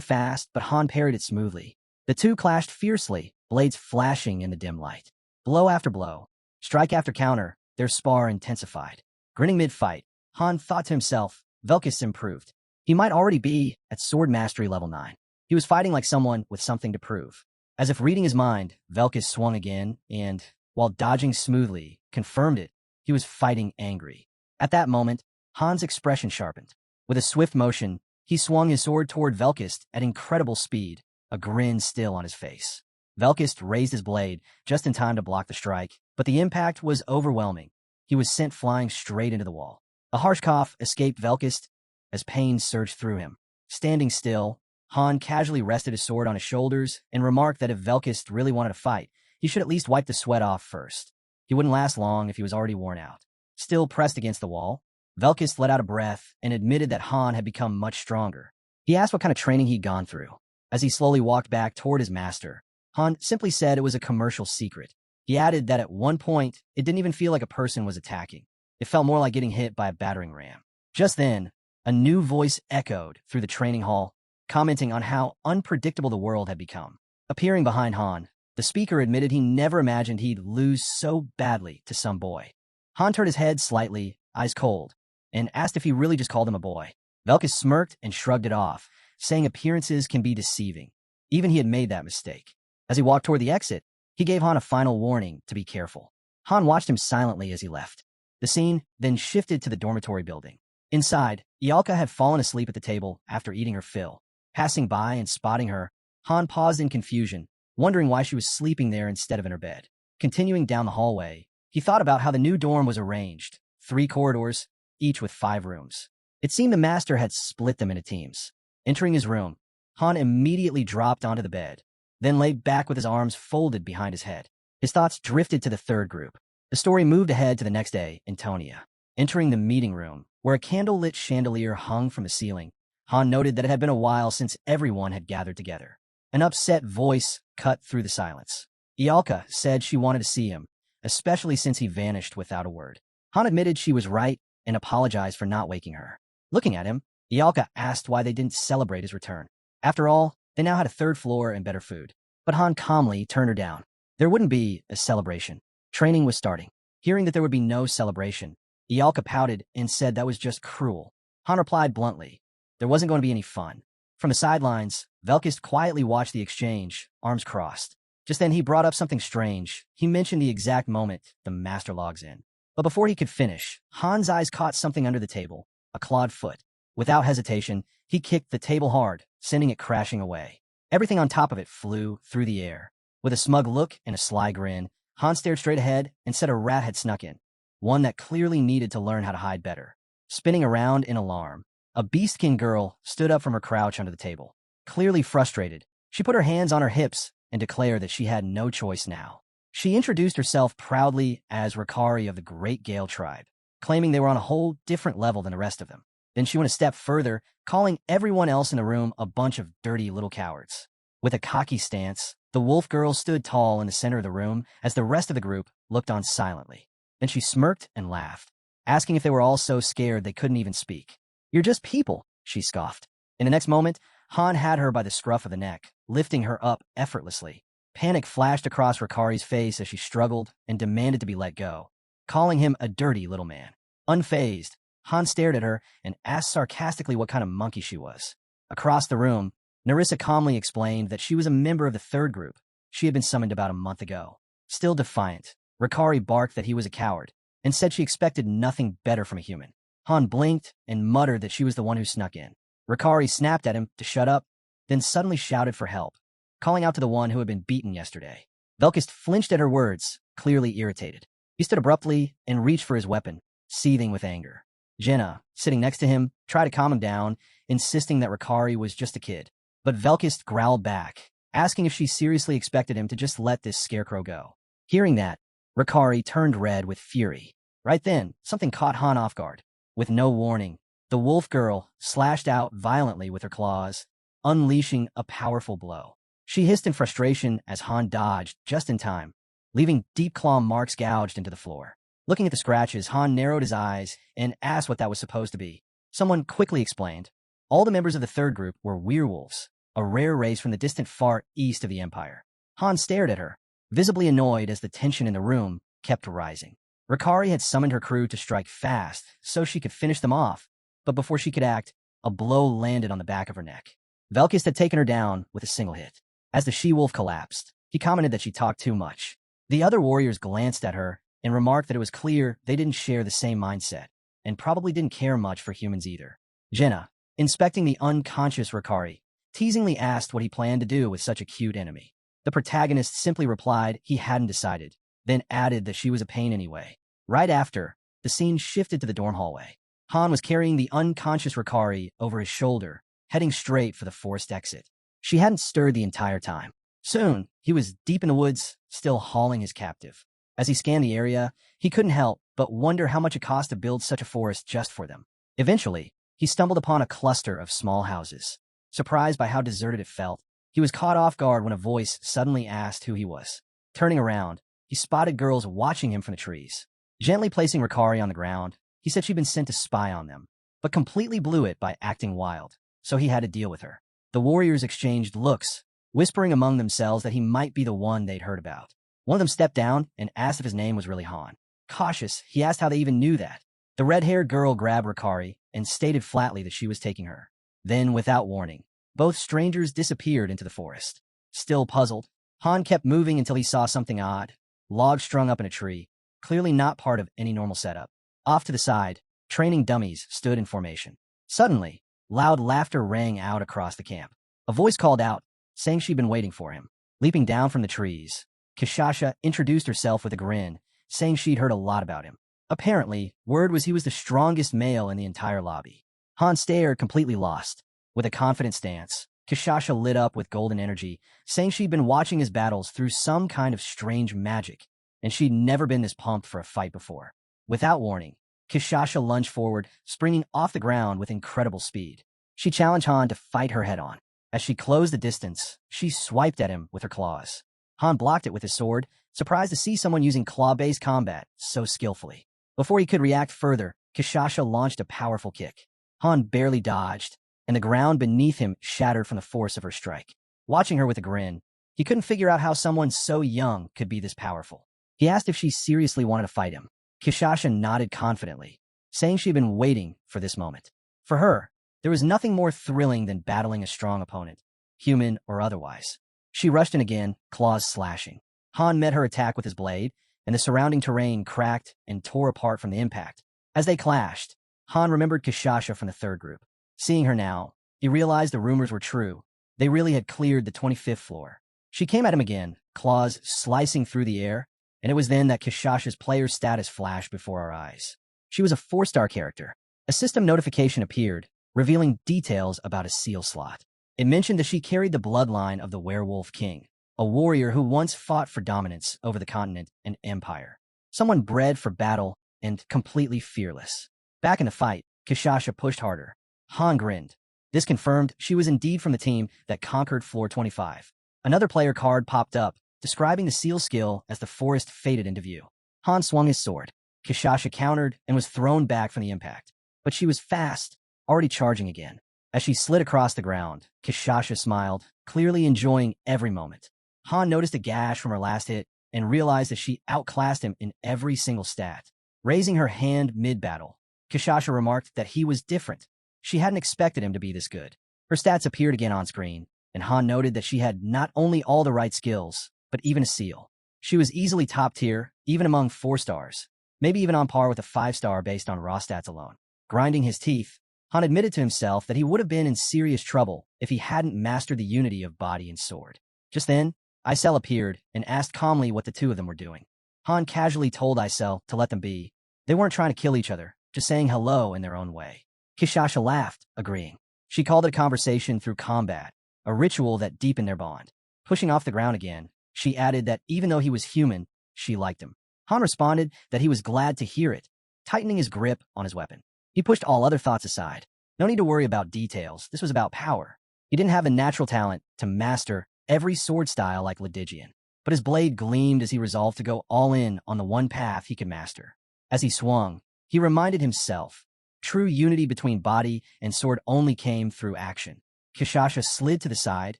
fast, but Han parried it smoothly. The two clashed fiercely, blades flashing in the dim light. Blow after blow, strike after counter, their spar intensified. Grinning mid-fight, Han thought to himself, Velkist improved. He might already be at sword mastery level 9. He was fighting like someone with something to prove. As if reading his mind, Velkist swung again and, while dodging smoothly, confirmed it. He was fighting angry. At that moment, Han's expression sharpened. With a swift motion, he swung his sword toward Velkist at incredible speed, a grin still on his face. Velkist raised his blade just in time to block the strike, but the impact was overwhelming. He was sent flying straight into the wall. A harsh cough escaped Velkist as pain surged through him. Standing still, Han casually rested his sword on his shoulders and remarked that if Velkist really wanted to fight, he should at least wipe the sweat off first. He wouldn't last long if he was already worn out. Still pressed against the wall, Velkist let out a breath and admitted that Han had become much stronger. He asked what kind of training he'd gone through. As he slowly walked back toward his master, Han simply said it was a commercial secret. He added that at one point, it didn't even feel like a person was attacking. It felt more like getting hit by a battering ram. Just then, a new voice echoed through the training hall, commenting on how unpredictable the world had become. Appearing behind Han, the speaker admitted he never imagined he'd lose so badly to some boy. Han turned his head slightly, eyes cold, and asked if he really just called him a boy. Velkist smirked and shrugged it off, saying appearances can be deceiving. Even he had made that mistake. As he walked toward the exit, he gave Han a final warning to be careful. Han watched him silently as he left. The scene then shifted to the dormitory building. Inside, Ialka had fallen asleep at the table after eating her fill. Passing by and spotting her, Han paused in confusion, wondering why she was sleeping there instead of in her bed. Continuing down the hallway, he thought about how the new dorm was arranged. 3 corridors, each with 5 rooms. It seemed the master had split them into teams. Entering his room, Han immediately dropped onto the bed, then lay back with his arms folded behind his head. His thoughts drifted to the third group. The story moved ahead to the next day in Tonia. Entering the meeting room, where a candle-lit chandelier hung from the ceiling, Han noted that it had been a while since everyone had gathered together. An upset voice cut through the silence. Ialka said she wanted to see him, especially since he vanished without a word. Han admitted she was right and apologized for not waking her. Looking at him, Ialka asked why they didn't celebrate his return. After all, they now had a third floor and better food. But Han calmly turned her down. There wouldn't be a celebration. Training was starting. Hearing that there would be no celebration, Ialka pouted and said that was just cruel. Han replied bluntly, there wasn't going to be any fun. From the sidelines, Velkist quietly watched the exchange, arms crossed. Just then he brought up something strange. He mentioned the exact moment the master logs in. But before he could finish, Han's eyes caught something under the table, a clawed foot. Without hesitation, he kicked the table hard, sending it crashing away. Everything on top of it flew through the air. With a smug look and a sly grin, Han stared straight ahead and said a rat had snuck in, one that clearly needed to learn how to hide better. Spinning around in alarm, a beastkin girl stood up from her crouch under the table. Clearly frustrated, she put her hands on her hips and declared that she had no choice now. She introduced herself proudly as Rakari of the Great Gale tribe, claiming they were on a whole different level than the rest of them. Then she went a step further, calling everyone else in the room a bunch of dirty little cowards. With a cocky stance, the wolf girl stood tall in the center of the room as the rest of the group looked on silently. Then she smirked and laughed, asking if they were all so scared they couldn't even speak. You're just people, she scoffed. In the next moment, Han had her by the scruff of the neck, lifting her up effortlessly. Panic flashed across Rakari's face as she struggled and demanded to be let go, calling him a dirty little man. Unfazed, Han stared at her and asked sarcastically what kind of monkey she was. Across the room, Narissa calmly explained that she was a member of the third group. She had been summoned about a month ago. Still defiant, Rakari barked that he was a coward and said she expected nothing better from a human. Han blinked and muttered that she was the one who snuck in. Rakari snapped at him to shut up, then suddenly shouted for help, calling out to the one who had been beaten yesterday. Velkist flinched at her words, clearly irritated. He stood abruptly and reached for his weapon, seething with anger. Jenna, sitting next to him, tried to calm him down, insisting that Rakari was just a kid. But Velkist growled back, asking if she seriously expected him to just let this scarecrow go. Hearing that, Rakari turned red with fury. Right then, something caught Han off guard. With no warning, the wolf girl slashed out violently with her claws, unleashing a powerful blow. She hissed in frustration as Han dodged just in time, leaving deep claw marks gouged into the floor. Looking at the scratches, Han narrowed his eyes and asked what that was supposed to be. Someone quickly explained. All the members of the third group were werewolves, a rare race from the distant far east of the Empire. Han stared at her, visibly annoyed as the tension in the room kept rising. Rakari had summoned her crew to strike fast so she could finish them off, but before she could act, a blow landed on the back of her neck. Velkist had taken her down with a single hit. As the she-wolf collapsed, he commented that she talked too much. The other warriors glanced at her and remarked that it was clear they didn't share the same mindset, and probably didn't care much for humans either. Jenna, inspecting the unconscious Rakari, teasingly asked what he planned to do with such a cute enemy. The protagonist simply replied he hadn't decided, then added that she was a pain anyway. Right after, the scene shifted to the dorm hallway. Han was carrying the unconscious Rakari over his shoulder, heading straight for the forced exit. She hadn't stirred the entire time. Soon, he was deep in the woods, still hauling his captive. As he scanned the area, he couldn't help but wonder how much it cost to build such a forest just for them. Eventually, he stumbled upon a cluster of small houses. Surprised by how deserted it felt, he was caught off guard when a voice suddenly asked who he was. Turning around, he spotted girls watching him from the trees. Gently placing Rakari on the ground, he said she'd been sent to spy on them, but completely blew it by acting wild, so he had to deal with her. The warriors exchanged looks, whispering among themselves that he might be the one they'd heard about. One of them stepped down and asked if his name was really Han. Cautious, he asked how they even knew that. The red-haired girl grabbed Rakari and stated flatly that she was taking her. Then, without warning, both strangers disappeared into the forest. Still puzzled, Han kept moving until he saw something odd. Logs strung up in a tree, clearly not part of any normal setup. Off to the side, training dummies stood in formation. Suddenly, loud laughter rang out across the camp. A voice called out, saying she'd been waiting for him. Leaping down from the trees, Kishasha introduced herself with a grin, saying she'd heard a lot about him. Apparently, word was he was the strongest male in the entire lobby. Han stared, completely lost. With a confident stance, Kishasha lit up with golden energy, saying she'd been watching his battles through some kind of strange magic, and she'd never been this pumped for a fight before. Without warning, Kishasha lunged forward, springing off the ground with incredible speed. She challenged Han to fight her head-on. As she closed the distance, she swiped at him with her claws. Han blocked it with his sword, surprised to see someone using claw-based combat so skillfully. Before he could react further, Kishasha launched a powerful kick. Han barely dodged, and the ground beneath him shattered from the force of her strike. Watching her with a grin, he couldn't figure out how someone so young could be this powerful. He asked if she seriously wanted to fight him. Kishasha nodded confidently, saying she'd been waiting for this moment. For her, there was nothing more thrilling than battling a strong opponent, human or otherwise. She rushed in again, claws slashing. Han met her attack with his blade, and the surrounding terrain cracked and tore apart from the impact. As they clashed, Han remembered Kishasha from the third group. Seeing her now, he realized the rumors were true. They really had cleared the 25th floor. She came at him again, claws slicing through the air, and it was then that Kishasha's player status flashed before our eyes. She was a 4-star character. A system notification appeared, revealing details about a seal slot. It mentioned that she carried the bloodline of the Werewolf King, a warrior who once fought for dominance over the continent and empire. Someone bred for battle and completely fearless. Back in the fight, Kishasha pushed harder. Han grinned. This confirmed she was indeed from the team that conquered floor 25. Another player card popped up, describing the seal skill as the forest faded into view. Han swung his sword. Kishasha countered and was thrown back from the impact. But she was fast, already charging again. As she slid across the ground, Kishasha smiled, clearly enjoying every moment. Han noticed a gash from her last hit and realized that she outclassed him in every single stat. Raising her hand mid-battle, Kishasha remarked that he was different. She hadn't expected him to be this good. Her stats appeared again on screen, and Han noted that she had not only all the right skills, but even a seal. She was easily top tier, even among 4 stars, maybe even on par with a 5-star based on raw stats alone. Grinding his teeth, Han admitted to himself that he would have been in serious trouble if he hadn't mastered the unity of body and sword. Just then, Isel appeared and asked calmly what the two of them were doing. Han casually told Isel to let them be. They weren't trying to kill each other, just saying hello in their own way. Kishasha laughed, agreeing. She called it a conversation through combat, a ritual that deepened their bond. Pushing off the ground again, she added that even though he was human, she liked him. Han responded that he was glad to hear it, tightening his grip on his weapon. He pushed all other thoughts aside. No need to worry about details. This was about power. He didn't have the natural talent to master every sword style like Ledigian, but his blade gleamed as he resolved to go all in on the one path he could master. As he swung, he reminded himself, true unity between body and sword only came through action. Kishasha slid to the side,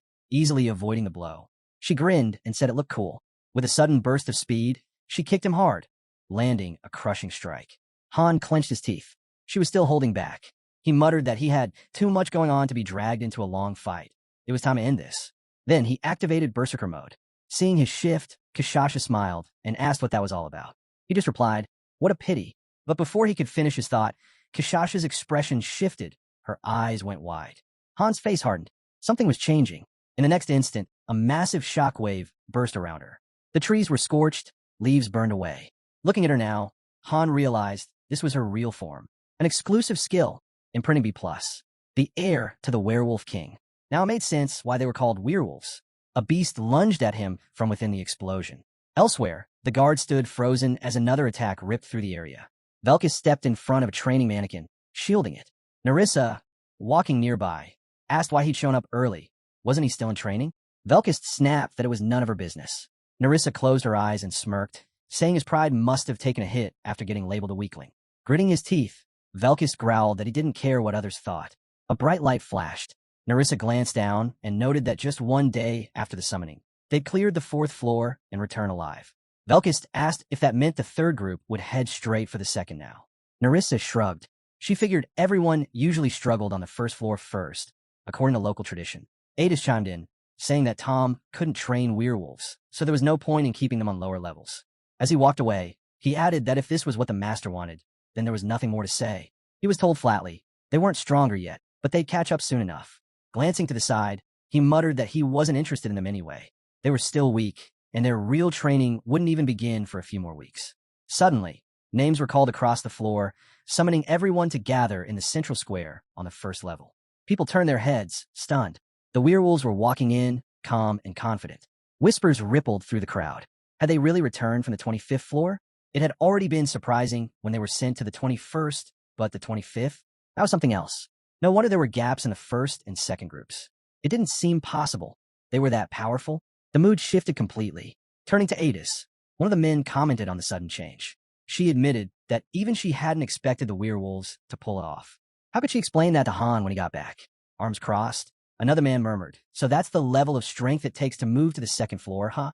easily avoiding the blow. She grinned and said it looked cool. With a sudden burst of speed, she kicked him hard, landing a crushing strike. Han clenched his teeth. She was still holding back. He muttered that he had too much going on to be dragged into a long fight. It was time to end this. Then he activated Berserker mode. Seeing his shift, Kishasha smiled and asked what that was all about. He just replied, "What a pity." But before he could finish his thought, Kishasha's expression shifted. Her eyes went wide. Han's face hardened. Something was changing. In the next instant, a massive shockwave burst around her. The trees were scorched, leaves burned away. Looking at her now, Han realized this was her real form. An exclusive skill, imprinting B+, the heir to the Werewolf King. Now it made sense why they were called werewolves. A beast lunged at him from within the explosion. Elsewhere, the guard stood frozen as another attack ripped through the area. Velkus stepped in front of a training mannequin, shielding it. Narissa, walking nearby, asked why he'd shown up early. Wasn't he still in training? Velkus snapped that it was none of her business. Narissa closed her eyes and smirked, saying his pride must have taken a hit after getting labeled a weakling. Gritting his teeth, Velkus growled that he didn't care what others thought. A bright light flashed. Narissa glanced down and noted that just one day after the summoning, they'd cleared the 4th floor and returned alive. Velkus asked if that meant the third group would head straight for the second now. Narissa shrugged. She figured everyone usually struggled on the 1st floor first, according to local tradition. Adis chimed in, saying that Tom couldn't train werewolves, so there was no point in keeping them on lower levels. As he walked away, he added that if this was what the master wanted, then there was nothing more to say. He was told flatly, they weren't stronger yet, but they'd catch up soon enough. Glancing to the side, he muttered that he wasn't interested in them anyway. They were still weak, and their real training wouldn't even begin for a few more weeks. Suddenly, names were called across the floor, summoning everyone to gather in the central square on the 1st level. People turned their heads, stunned. The werewolves were walking in, calm and confident. Whispers rippled through the crowd. Had they really returned from the 25th floor? It had already been surprising when they were sent to the 21st, but the 25th? That was something else. No wonder there were gaps in the first and second groups. It didn't seem possible. They were that powerful. The mood shifted completely. Turning to Adis, one of the men commented on the sudden change. She admitted that even she hadn't expected the werewolves to pull it off. How could she explain that to Han when he got back? Arms crossed. Another man murmured, "So that's the level of strength it takes to move to the second floor, huh?"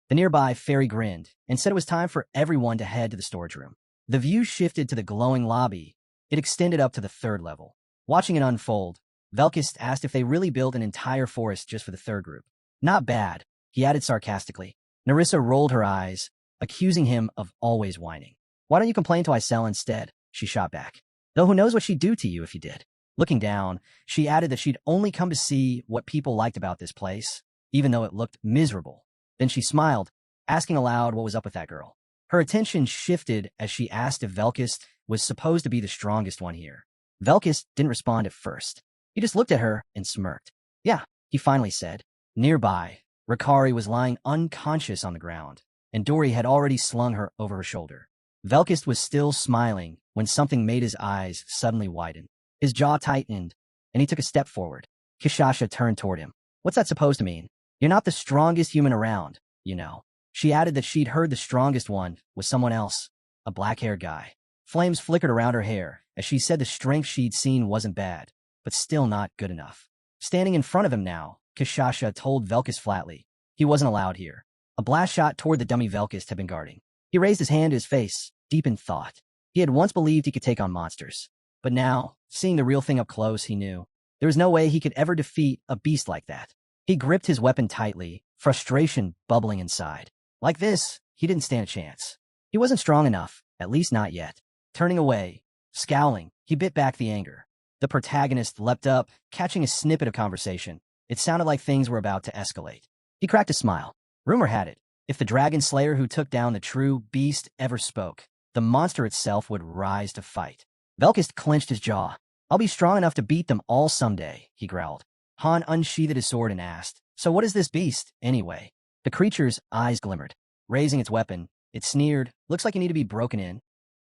The nearby fairy grinned and said it was time for everyone to head to the storage room. The view shifted to the glowing lobby. It extended up to the third level. Watching it unfold, Velkist asked if they really built an entire forest just for the third group. "Not bad," he added sarcastically. Narissa rolled her eyes, accusing him of always whining. "Why don't you complain to Isel instead?" she shot back. "Though who knows what she'd do to you if you did." Looking down, she added that she'd only come to see what people liked about this place, even though it looked miserable. Then she smiled, asking aloud what was up with that girl. Her attention shifted as she asked if Velkist was supposed to be the strongest one here. Velkist didn't respond at first. He just looked at her and smirked. "Yeah," he finally said. Nearby, Rikari was lying unconscious on the ground, and Dory had already slung her over her shoulder. Velkist was still smiling when something made his eyes suddenly widen. His jaw tightened, and he took a step forward. Kishasha turned toward him. "What's that supposed to mean? You're not the strongest human around, you know." She added that she'd heard the strongest one was someone else, a black-haired guy. Flames flickered around her hair as she said the strength she'd seen wasn't bad, but still not good enough. Standing in front of him now, Kishasha told Velkist flatly he wasn't allowed here. A blast shot toward the dummy Velkist had been guarding. He raised his hand to his face, deep in thought. He had once believed he could take on monsters, but now, seeing the real thing up close, he knew there was no way he could ever defeat a beast like that. He gripped his weapon tightly, frustration bubbling inside. Like this, he didn't stand a chance. He wasn't strong enough, at least not yet. Turning away, scowling, he bit back the anger. The protagonist leapt up, catching a snippet of conversation. It sounded like things were about to escalate. He cracked a smile. Rumor had it, if the dragon slayer who took down the true beast ever spoke, the monster itself would rise to fight. Velkist clenched his jaw. "I'll be strong enough to beat them all someday," he growled. Han unsheathed his sword and asked, "So what is this beast, anyway?" The creature's eyes glimmered. Raising its weapon, it sneered, "Looks like you need to be broken in."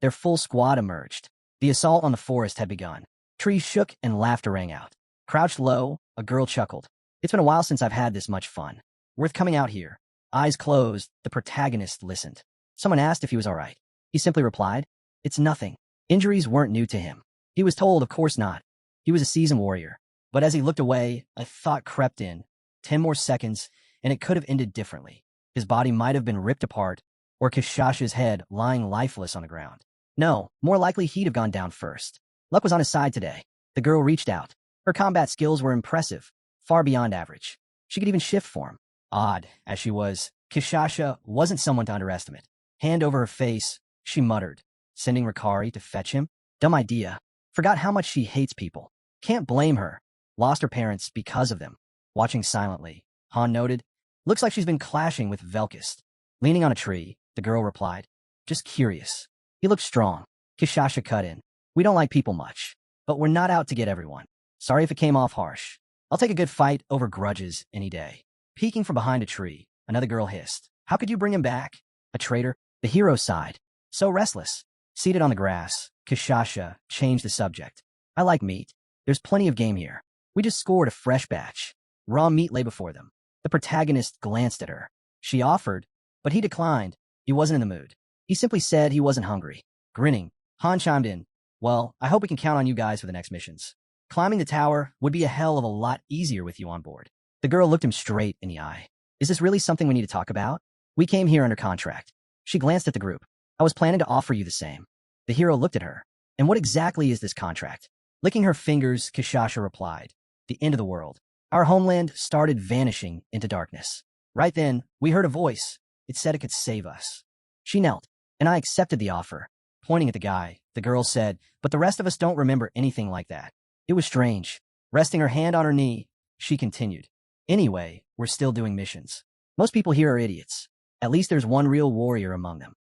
Their full squad emerged. The assault on the forest had begun. Trees shook and laughter rang out. Crouched low, a girl chuckled. "It's been a while since I've had this much fun. Worth coming out here." Eyes closed, the protagonist listened. Someone asked if he was all right. He simply replied, "It's nothing." Injuries weren't new to him. He was told, of course not. He was a seasoned warrior. But as he looked away, a thought crept in. 10 more seconds, and it could have ended differently. His body might have been ripped apart, or Kishasha's head lying lifeless on the ground. No, more likely he'd have gone down first. Luck was on his side today. The girl reached out. Her combat skills were impressive, far beyond average. She could even shift form. Odd as she was, Kishasha wasn't someone to underestimate. Hand over her face, she muttered, "Sending Rikari to fetch him? Dumb idea. Forgot how much she hates people. Can't blame her. Lost her parents because of them." Watching silently, Han noted, "Looks like she's been clashing with Velkist." Leaning on a tree, the girl replied, "Just curious. He looks strong." Kishasha cut in. "We don't like people much, but we're not out to get everyone. Sorry if it came off harsh. I'll take a good fight over grudges any day." Peeking from behind a tree, another girl hissed, "How could you bring him back? A traitor?" The hero sighed. "So restless." Seated on the grass, Kishasha changed the subject. "I like meat. There's plenty of game here. We just scored a fresh batch." Raw meat lay before them. The protagonist glanced at her. She offered, but he declined. He wasn't in the mood. He simply said he wasn't hungry. Grinning, Han chimed in, "Well, I hope we can count on you guys for the next missions. Climbing the tower would be a hell of a lot easier with you on board." The girl looked him straight in the eye. "Is this really something we need to talk about? We came here under contract." She glanced at the group. "I was planning to offer you the same." The hero looked at her. "And what exactly is this contract?" Licking her fingers, Kishasha replied, "The end of the world. Our homeland started vanishing into darkness. Right then, we heard a voice. It said it could save us." She knelt, and I accepted the offer. Pointing at the guy, the girl said, "But the rest of us don't remember anything like that." It was strange. Resting her hand on her knee, she continued, "Anyway, we're still doing missions. Most people here are idiots. At least there's one real warrior among them."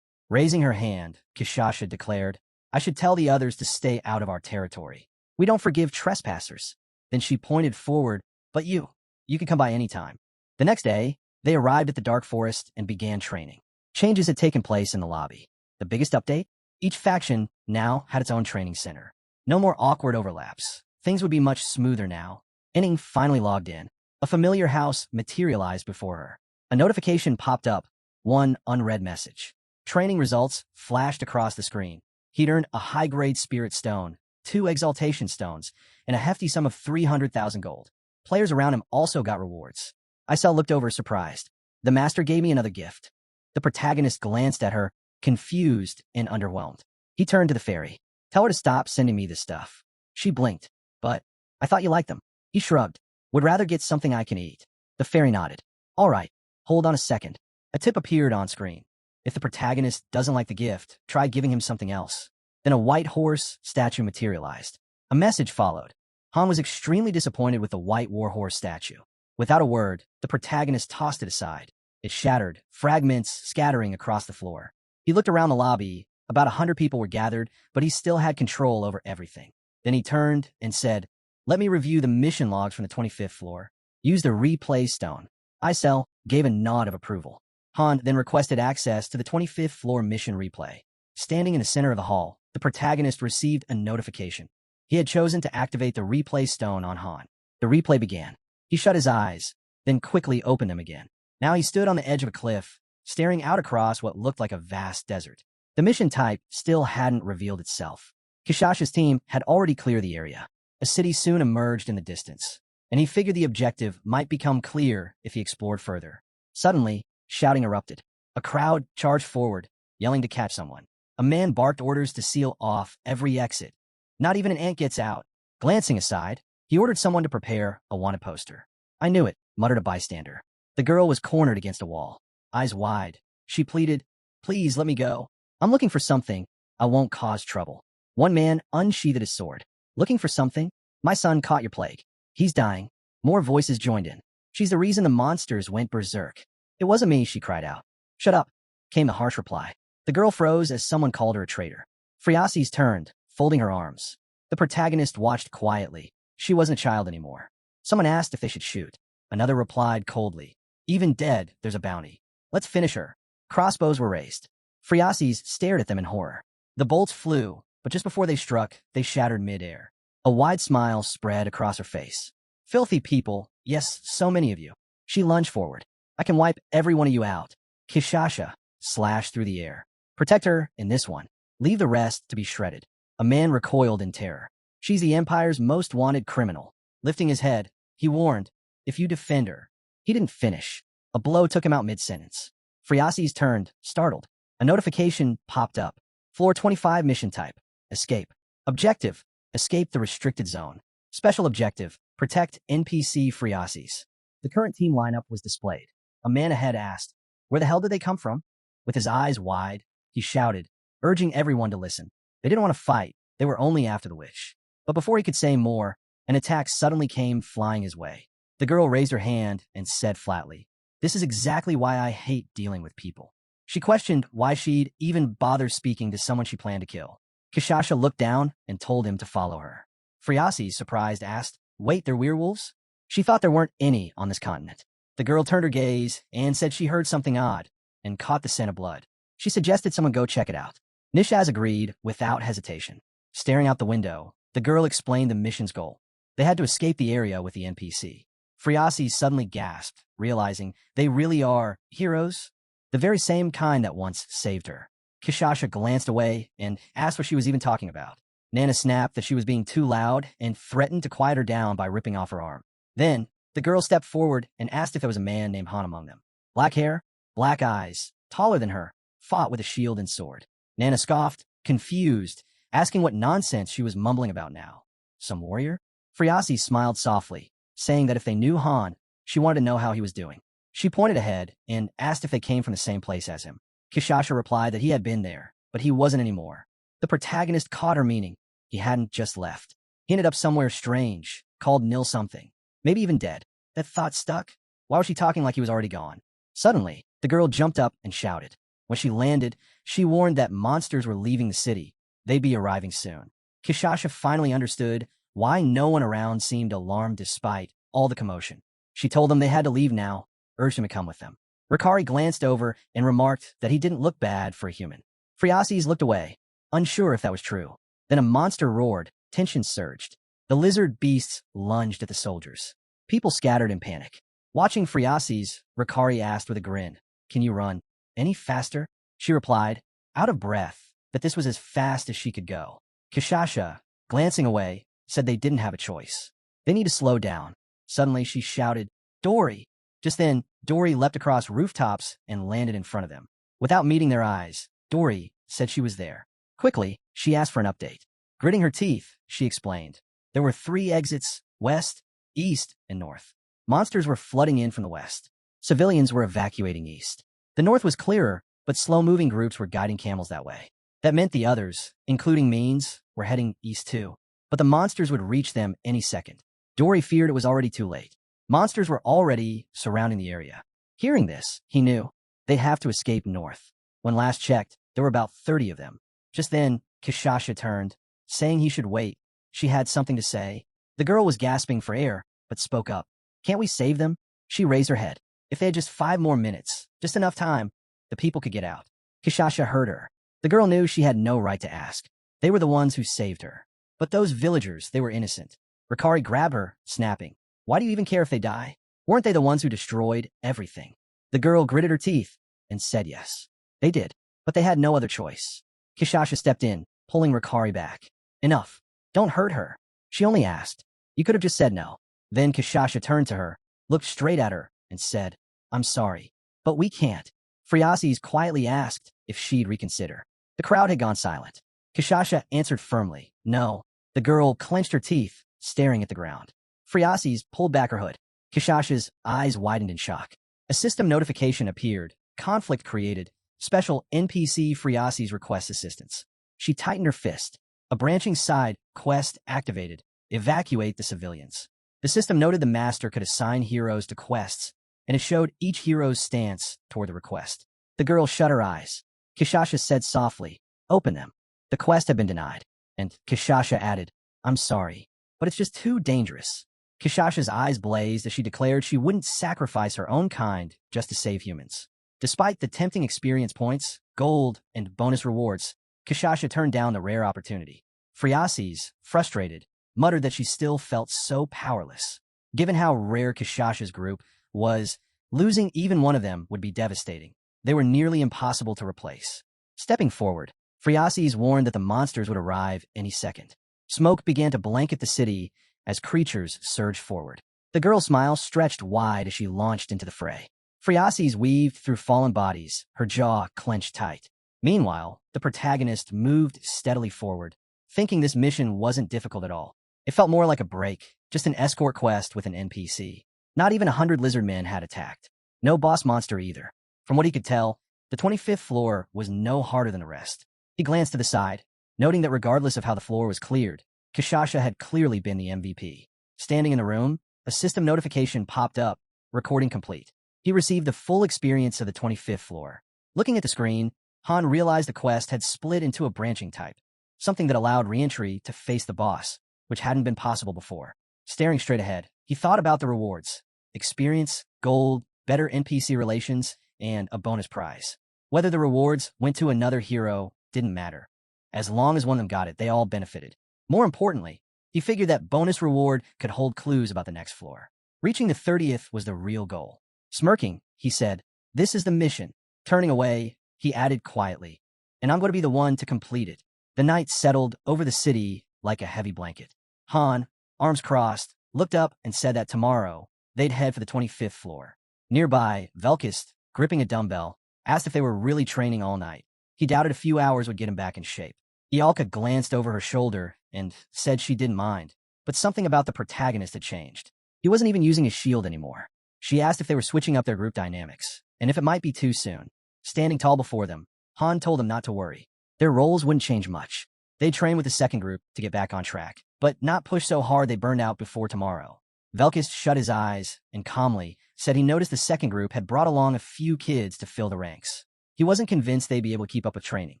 Raising her hand, Kishasha declared, "I should tell the others to stay out of our territory. We don't forgive trespassers." Then she pointed forward, "But you." You can come by any time. The next day, they arrived at the dark forest and began training. Changes had taken place in the lobby. The biggest update? Each faction now had its own training center. No more awkward overlaps. Things would be much smoother now. Inning finally logged in. A familiar house materialized before her. A notification popped up. One unread message. Training results flashed across the screen. He'd earned a high-grade spirit stone, 2 exaltation stones, and a hefty sum of 300,000 gold. Players around him also got rewards. Isel looked over surprised. The master gave me another gift. The protagonist glanced at her, confused and underwhelmed. He turned to the fairy. Tell her to stop sending me this stuff. She blinked. But I thought you liked them. He shrugged. Would rather get something I can eat. The fairy nodded. All right, hold on a second. A tip appeared on screen. If the protagonist doesn't like the gift, try giving him something else. Then a white horse statue materialized. A message followed. Han was extremely disappointed with the white war horse statue. Without a word, the protagonist tossed it aside. It shattered, fragments scattering across the floor. He looked around the lobby. About 100 people were gathered, but he still had control over everything. Then he turned and said, let me review the mission logs from the 25th floor. Use the replay stone. Isel gave a nod of approval. Han then requested access to the 25th floor mission replay. Standing in the center of the hall, the protagonist received a notification. He had chosen to activate the replay stone on Han. The replay began. He shut his eyes, then quickly opened them again. Now he stood on the edge of a cliff, staring out across what looked like a vast desert. The mission type still hadn't revealed itself. Kishasha's team had already cleared the area. A city soon emerged in the distance, and he figured the objective might become clear if he explored further. Suddenly, shouting erupted. A crowd charged forward, yelling to catch someone. A man barked orders to seal off every exit. Not even an ant gets out. Glancing aside, he ordered someone to prepare a wanted poster. I knew it, muttered a bystander. The girl was cornered against a wall. Eyes wide, she pleaded, please let me go. I'm looking for something. I won't cause trouble. One man unsheathed his sword. Looking for something? My son caught your plague. He's dying. More voices joined in. She's the reason the monsters went berserk. It wasn't me, she cried out. Shut up, came the harsh reply. The girl froze as someone called her a traitor. Friasis turned, folding her arms. The protagonist watched quietly. She wasn't a child anymore. Someone asked if they should shoot. Another replied coldly. Even dead, there's a bounty. Let's finish her. Crossbows were raised. Friasis stared at them in horror. The bolts flew, but just before they struck, they shattered midair. A wide smile spread across her face. Filthy people, yes, so many of you. She lunged forward. I can wipe every one of you out. Kishasha slashed through the air. Protect her in this one. Leave the rest to be shredded. A man recoiled in terror. She's the Empire's most wanted criminal. Lifting his head, he warned, if you defend her. He didn't finish. A blow took him out mid-sentence. Friasis turned, startled. A notification popped up. Floor 25 mission type. Escape. Objective. Escape the restricted zone. Special objective. Protect NPC Friasis. The current team lineup was displayed. A man ahead asked, where the hell did they come from? With his eyes wide, he shouted, urging everyone to listen. They didn't want to fight. They were only after the wish. But before he could say more, an attack suddenly came flying his way. The girl raised her hand and said flatly, this is exactly why I hate dealing with people. She questioned why she'd even bother speaking to someone she planned to kill. Kishasha looked down and told him to follow her. Friasis, surprised, asked, wait, they're werewolves? She thought there weren't any on this continent. The girl turned her gaze and said she heard something odd and caught the scent of blood. She suggested someone go check it out. Nishaz agreed without hesitation. Staring out the window, the girl explained the mission's goal. They had to escape the area with the NPC. Friasis suddenly gasped, realizing they really are heroes, the very same kind that once saved her. Kishasha glanced away and asked what she was even talking about. Nana snapped that she was being too loud and threatened to quiet her down by ripping off her arm. Then, the girl stepped forward and asked if there was a man named Han among them. Black hair, black eyes, taller than her, fought with a shield and sword. Nana scoffed, confused, asking what nonsense she was mumbling about now. Some warrior? Friasis smiled softly, saying that if they knew Han, she wanted to know how he was doing. She pointed ahead and asked if they came from the same place as him. Kishasha replied that he had been there, but he wasn't anymore. The protagonist caught her meaning. He hadn't just left. He ended up somewhere strange, called Nil something. Maybe even dead. That thought stuck. Why was she talking like he was already gone? Suddenly, the girl jumped up and shouted. When she landed, she warned that monsters were leaving the city. They'd be arriving soon. Kishasha finally understood why no one around seemed alarmed despite all the commotion. She told them they had to leave now, urged him to come with them. Ricari glanced over and remarked that he didn't look bad for a human. Phreaces looked away, unsure if that was true. Then a monster roared, tension surged. The lizard beasts lunged at the soldiers. People scattered in panic. Watching Phreaces, Ricari asked with a grin, "Can you run any faster?" She replied, out of breath, that this was as fast as she could go. Kishasha, glancing away, said they didn't have a choice. They need to slow down. Suddenly she shouted, "Dory!" Just then, Dory leapt across rooftops and landed in front of them. Without meeting their eyes, Dory said she was there. Quickly, she asked for an update. Gritting her teeth, she explained. There were 3 exits, west, east, and north. Monsters were flooding in from the west. Civilians were evacuating east. The north was clearer, but slow-moving groups were guiding camels that way. That meant the others, including Means, were heading east too. But the monsters would reach them any second. Dory feared it was already too late. Monsters were already surrounding the area. Hearing this, he knew they'd have to escape north. When last checked, there were about 30 of them. Just then, Kishasha turned, saying he should wait. She had something to say. The girl was gasping for air, but spoke up. "Can't we save them?" She raised her head. If they had just 5 more minutes, just enough time, the people could get out. Kishasha heard her. The girl knew she had no right to ask. They were the ones who saved her. But those villagers, they were innocent. Ricari grabbed her, snapping. "Why do you even care if they die? Weren't they the ones who destroyed everything?" The girl gritted her teeth and said yes. They did, but they had no other choice. Kishasha stepped in, pulling Ricari back. "Enough. Don't hurt her." She only asked. "You could have just said no." Then Kishasha turned to her, looked straight at her, and said, "I'm sorry, but we can't." Phreaces quietly asked if she'd reconsider. The crowd had gone silent. Kishasha answered firmly, "No." The girl clenched her teeth, staring at the ground. Phreaces pulled back her hood. Kishasha's eyes widened in shock. A system notification appeared. Conflict created. Special NPC Phreaces requests assistance. She tightened her fist. A branching side quest activated. Evacuate the civilians. The system noted the master could assign heroes to quests, and it showed each hero's stance toward the request. The girl shut her eyes. Kishasha said softly, "Open them." The quest had been denied, and Kishasha added, "I'm sorry, but it's just too dangerous." Kishasha's eyes blazed as she declared she wouldn't sacrifice her own kind just to save humans. Despite the tempting experience points, gold, and bonus rewards, Kishasha turned down the rare opportunity. Phreaces, frustrated, muttered that she still felt so powerless. Given how rare Kishasha's group was, losing even one of them would be devastating. They were nearly impossible to replace. Stepping forward, Phreaces warned that the monsters would arrive any second. Smoke began to blanket the city as creatures surged forward. The girl's smile stretched wide as she launched into the fray. Phreaces weaved through fallen bodies, her jaw clenched tight. Meanwhile, the protagonist moved steadily forward, thinking this mission wasn't difficult at all. It felt more like a break, just an escort quest with an NPC. Not even 100 lizard men had attacked. No boss monster either. From what he could tell, the 25th floor was no harder than the rest. He glanced to the side, noting that regardless of how the floor was cleared, Kishasha had clearly been the MVP. Standing in the room, a system notification popped up, recording complete. He received the full experience of the 25th floor. Looking at the screen, Han realized the quest had split into a branching type, something that allowed re-entry to face the boss, which hadn't been possible before. Staring straight ahead, he thought about the rewards: experience, gold, better NPC relations, and a bonus prize. Whether the rewards went to another hero didn't matter. As long as one of them got it, they all benefited. More importantly, he figured that bonus reward could hold clues about the next floor. Reaching the 30th was the real goal. Smirking, he said, "This is the mission." Turning away, he added quietly, "And I'm going to be the one to complete it." The night settled over the city like a heavy blanket. Han, arms crossed, looked up and said that tomorrow they'd head for the 25th floor. Nearby, Velkist, gripping a dumbbell, asked if they were really training all night. He doubted a few hours would get him back in shape. Ialka glanced over her shoulder and said she didn't mind, but something about the protagonist had changed. He wasn't even using his shield anymore. She asked if they were switching up their group dynamics, and if it might be too soon. Standing tall before them, Han told them not to worry. Their roles wouldn't change much. They'd train with the second group to get back on track, but not push so hard they burned out before tomorrow. Velkist shut his eyes and calmly said he noticed the second group had brought along a few kids to fill the ranks. He wasn't convinced they'd be able to keep up with training.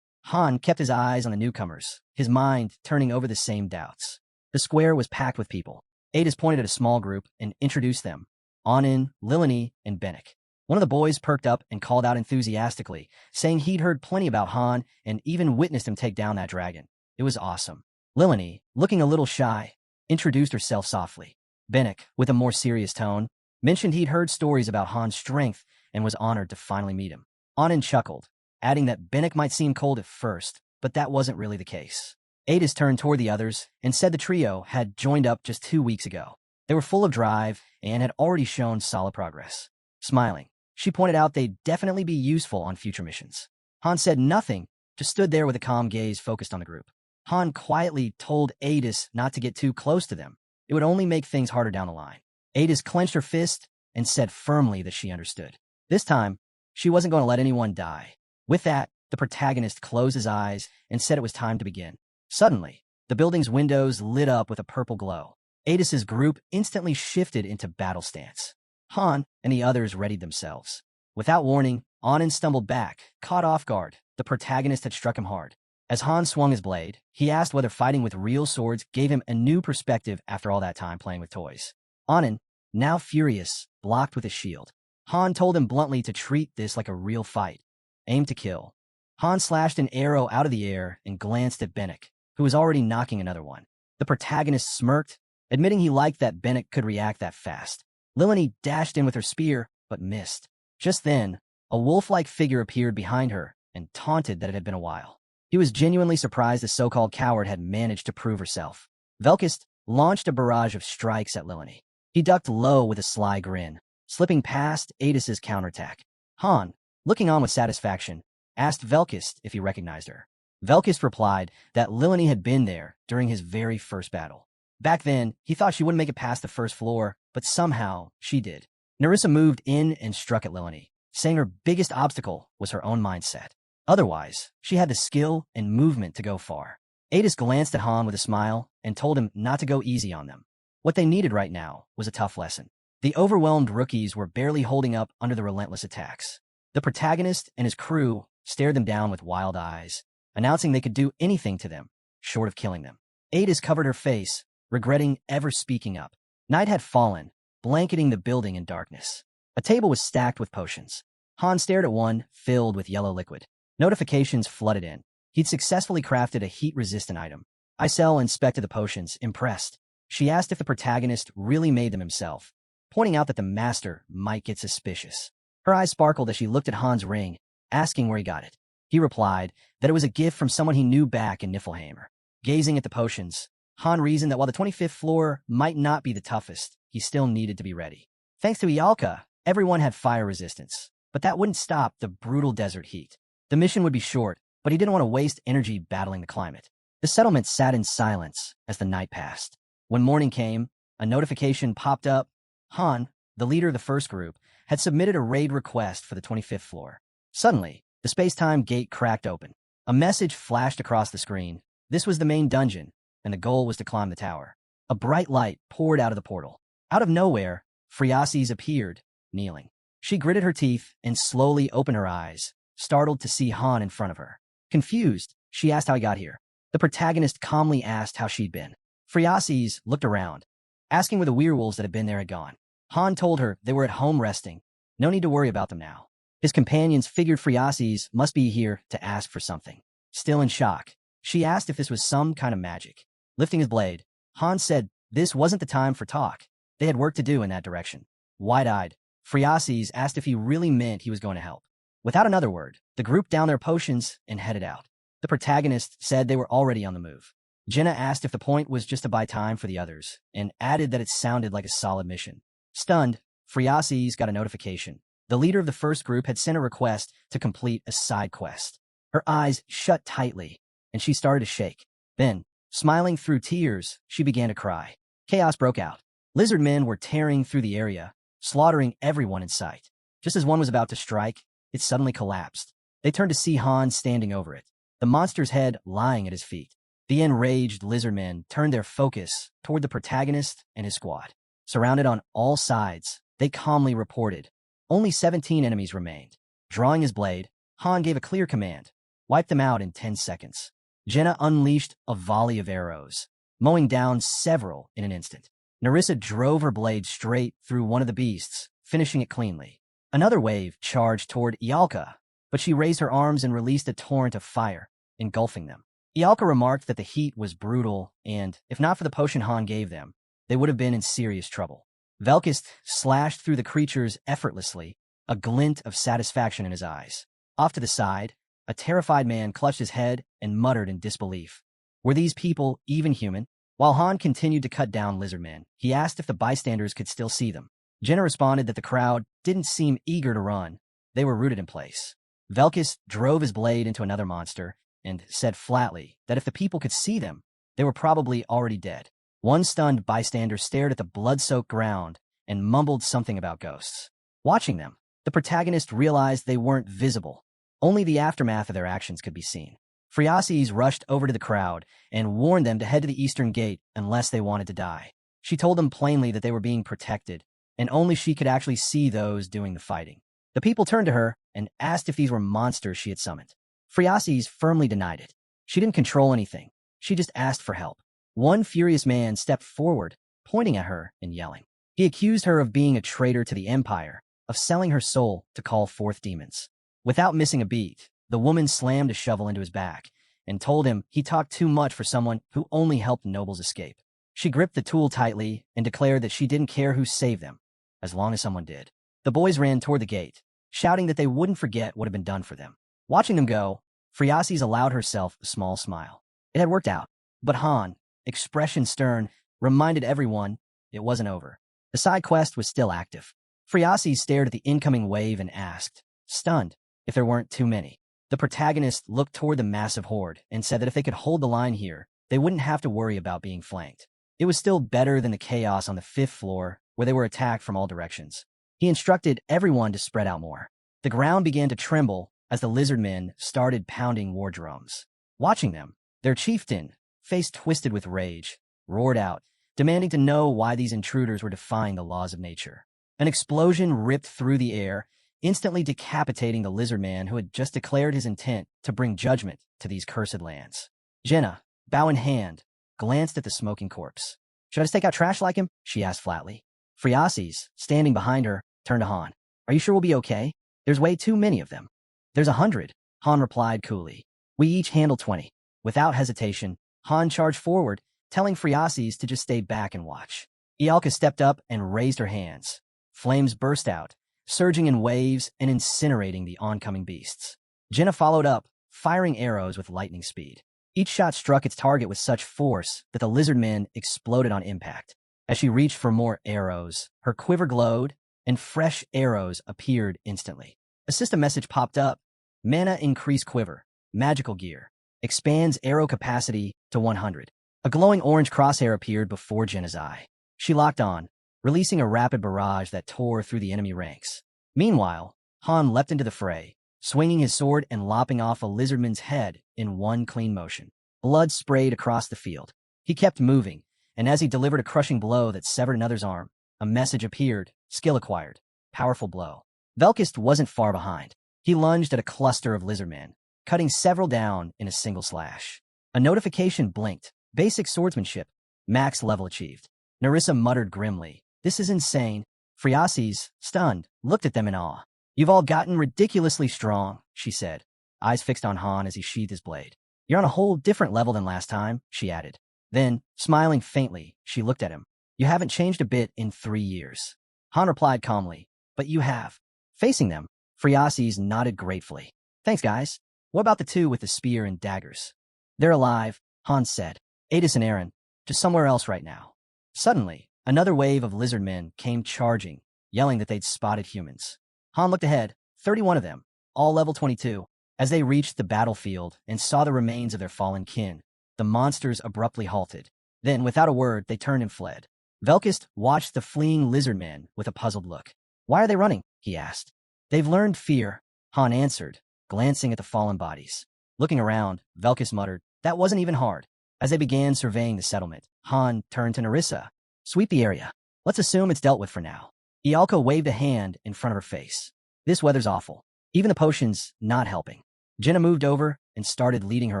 Han kept his eyes on the newcomers, his mind turning over the same doubts. The square was packed with people. Adis pointed at a small group and introduced them. Anin, Lilini, and Bennick. One of the boys perked up and called out enthusiastically, saying he'd heard plenty about Han and even witnessed him take down that dragon. It was awesome. Lilini, looking a little shy, introduced herself softly. Bennick, with a more serious tone, mentioned he'd heard stories about Han's strength and was honored to finally meet him. Anin chuckled, adding that Bennick might seem cold at first, but that wasn't really the case. Adis turned toward the others and said the trio had joined up just 2 weeks ago. They were full of drive and had already shown solid progress. Smiling, she pointed out they'd definitely be useful on future missions. Han said nothing, just stood there with a calm gaze focused on the group. Han quietly told Adis not to get too close to them. It would only make things harder down the line. Adis clenched her fist and said firmly that she understood. This time, she wasn't going to let anyone die. With that, the protagonist closed his eyes and said it was time to begin. Suddenly, the building's windows lit up with a purple glow. Adis's group instantly shifted into battle stance. Han and the others readied themselves. Without warning, Anin stumbled back, caught off guard. The protagonist had struck him hard. As Han swung his blade, he asked whether fighting with real swords gave him a new perspective after all that time playing with toys. Anin, now furious, blocked with his shield. Han told him bluntly to treat this like a real fight. Aim to kill. Han slashed an arrow out of the air and glanced at Bennick, who was already knocking another one. The protagonist smirked, admitting he liked that Bennick could react that fast. Lilini dashed in with her spear, but missed. Just then, a wolf-like figure appeared behind her and taunted that it had been a while. He was genuinely surprised the so-called coward had managed to prove herself. Velkist launched a barrage of strikes at Lilini. He ducked low with a sly grin, slipping past Adis's counterattack. Han, looking on with satisfaction, asked Velkist if he recognized her. Velkist replied that Lilini had been there during his very first battle. Back then, he thought she wouldn't make it past the first floor, but somehow she did. Nerissa moved in and struck at Lilini, saying her biggest obstacle was her own mindset. Otherwise, she had the skill and movement to go far. Adis glanced at Han with a smile and told him not to go easy on them. What they needed right now was a tough lesson. The overwhelmed rookies were barely holding up under the relentless attacks. The protagonist and his crew stared them down with wild eyes, announcing they could do anything to them, short of killing them. Adis covered her face, regretting ever speaking up. Night had fallen, blanketing the building in darkness. A table was stacked with potions. Han stared at one, filled with yellow liquid. Notifications flooded in. He'd successfully crafted a heat-resistant item. Isel inspected the potions, impressed. She asked if the protagonist really made them himself, pointing out that the master might get suspicious. Her eyes sparkled as she looked at Han's ring, asking where he got it. He replied that it was a gift from someone he knew back in Niflheim. Gazing at the potions, Han reasoned that while the 25th floor might not be the toughest, he still needed to be ready. Thanks to Ialka, everyone had fire resistance, but that wouldn't stop the brutal desert heat. The mission would be short, but he didn't want to waste energy battling the climate. The settlement sat in silence as the night passed. When morning came, a notification popped up. Han, the leader of the first group, had submitted a raid request for the 25th floor. Suddenly, the space-time gate cracked open. A message flashed across the screen. This was the main dungeon, and the goal was to climb the tower. A bright light poured out of the portal. Out of nowhere, Phriases appeared, kneeling. She gritted her teeth and slowly opened her eyes, startled to see Han in front of her. Confused, she asked how he got here. The protagonist calmly asked how she'd been. Phriases looked around, asking where the werewolves that had been there had gone. Han told her they were at home resting. No need to worry about them now. His companions figured Phriases must be here to ask for something. Still in shock, she asked if this was some kind of magic. Lifting his blade, Han said this wasn't the time for talk. They had work to do in that direction. Wide-eyed, Phriases asked if he really meant he was going to help. Without another word, the group downed their potions and headed out. The protagonist said they were already on the move. Jenna asked if the point was just to buy time for the others, and added that it sounded like a solid mission. Stunned, Phriases got a notification. The leader of the first group had sent a request to complete a side quest. Her eyes shut tightly, and she started to shake. Then, smiling through tears, she began to cry. Chaos broke out. Lizard men were tearing through the area, slaughtering everyone in sight. Just as one was about to strike, it suddenly collapsed. They turned to see Han standing over it, the monster's head lying at his feet. The enraged lizard men turned their focus toward the protagonist and his squad. Surrounded on all sides, they calmly reported. Only 17 enemies remained. Drawing his blade, Han gave a clear command. Wipe them out in 10 seconds. Jenna unleashed a volley of arrows, mowing down several in an instant. Nerissa drove her blade straight through one of the beasts, finishing it cleanly. Another wave charged toward Ialka, but she raised her arms and released a torrent of fire, engulfing them. Ialka remarked that the heat was brutal and, if not for the potion Han gave them, they would have been in serious trouble. Velkist slashed through the creatures effortlessly, a glint of satisfaction in his eyes. Off to the side, a terrified man clutched his head and muttered in disbelief. Were these people even human? While Han continued to cut down lizardmen, he asked if the bystanders could still see them. Jenna responded that the crowd didn't seem eager to run. They were rooted in place. Velkis drove his blade into another monster and said flatly that if the people could see them, they were probably already dead. One stunned bystander stared at the blood-soaked ground and mumbled something about ghosts. Watching them, the protagonist realized they weren't visible. Only the aftermath of their actions could be seen. Phriases rushed over to the crowd and warned them to head to the eastern gate unless they wanted to die. She told them plainly that they were being protected, and only she could actually see those doing the fighting. The people turned to her and asked if these were monsters she had summoned. Phriases firmly denied it. She didn't control anything. She just asked for help. One furious man stepped forward, pointing at her and yelling. He accused her of being a traitor to the Empire, of selling her soul to call forth demons. Without missing a beat, the woman slammed a shovel into his back and told him he talked too much for someone who only helped nobles escape. She gripped the tool tightly and declared that she didn't care who saved them, as long as someone did. The boys ran toward the gate, shouting that they wouldn't forget what had been done for them. Watching them go, Phriases allowed herself a small smile. It had worked out, but Han, expression stern, reminded everyone it wasn't over. The side quest was still active. Phriases stared at the incoming wave and asked, stunned, if there weren't too many. The protagonist looked toward the massive horde and said that if they could hold the line here, they wouldn't have to worry about being flanked. It was still better than the chaos on the 5th floor, where they were attacked from all directions. He instructed everyone to spread out more. The ground began to tremble as the lizardmen started pounding war drums. Watching them, their chieftain, face twisted with rage, roared out, demanding to know why these intruders were defying the laws of nature. An explosion ripped through the air, instantly decapitating the lizardman who had just declared his intent to bring judgment to these cursed lands. Jenna, bow in hand, glanced at the smoking corpse. Should I just take out trash like him? She asked flatly. Phriases, standing behind her, turned to Han. Are you sure we'll be okay? There's way too many of them. There's 100, Han replied coolly. We each handle 20. Without hesitation, Han charged forward, telling Phriases to just stay back and watch. Ialka stepped up and raised her hands. Flames burst out, surging in waves and incinerating the oncoming beasts. Jenna followed up, firing arrows with lightning speed. Each shot struck its target with such force that the lizardmen exploded on impact. As she reached for more arrows, her quiver glowed, and fresh arrows appeared instantly. A system message popped up. Mana increase quiver. Magical gear. Expands arrow capacity to 100. A glowing orange crosshair appeared before Jenna's eye. She locked on, releasing a rapid barrage that tore through the enemy ranks. Meanwhile, Han leapt into the fray, swinging his sword and lopping off a lizardman's head in one clean motion. Blood sprayed across the field. He kept moving, and as he delivered a crushing blow that severed another's arm, a message appeared, skill acquired, powerful blow. Velkist wasn't far behind. He lunged at a cluster of lizardmen, cutting several down in a single slash. A notification blinked. Basic swordsmanship. Max level achieved. Nerissa muttered grimly. This is insane. Phriases, stunned, looked at them in awe. You've all gotten ridiculously strong, she said, eyes fixed on Han as he sheathed his blade. You're on a whole different level than last time, she added. Then, smiling faintly, she looked at him. You haven't changed a bit in 3 years. Han replied calmly, but you have. Facing them, Phriases nodded gratefully. Thanks, guys. What about the two with the spear and daggers? They're alive, Han said. Adis and Aaron, just somewhere else right now. Suddenly, another wave of lizardmen came charging, yelling that they'd spotted humans. Han looked ahead, 31 of them, all level 22. As they reached the battlefield and saw the remains of their fallen kin, the monsters abruptly halted. Then, without a word, they turned and fled. Velkist watched the fleeing lizardmen with a puzzled look. Why are they running? He asked. They've learned fear, Han answered, glancing at the fallen bodies. Looking around, Velkist muttered, that wasn't even hard. As they began surveying the settlement, Han turned to Nerissa. Sweep the area. Let's assume it's dealt with for now. Ialka waved a hand in front of her face. This weather's awful. Even the potion's not helping. Jenna moved over and started leading her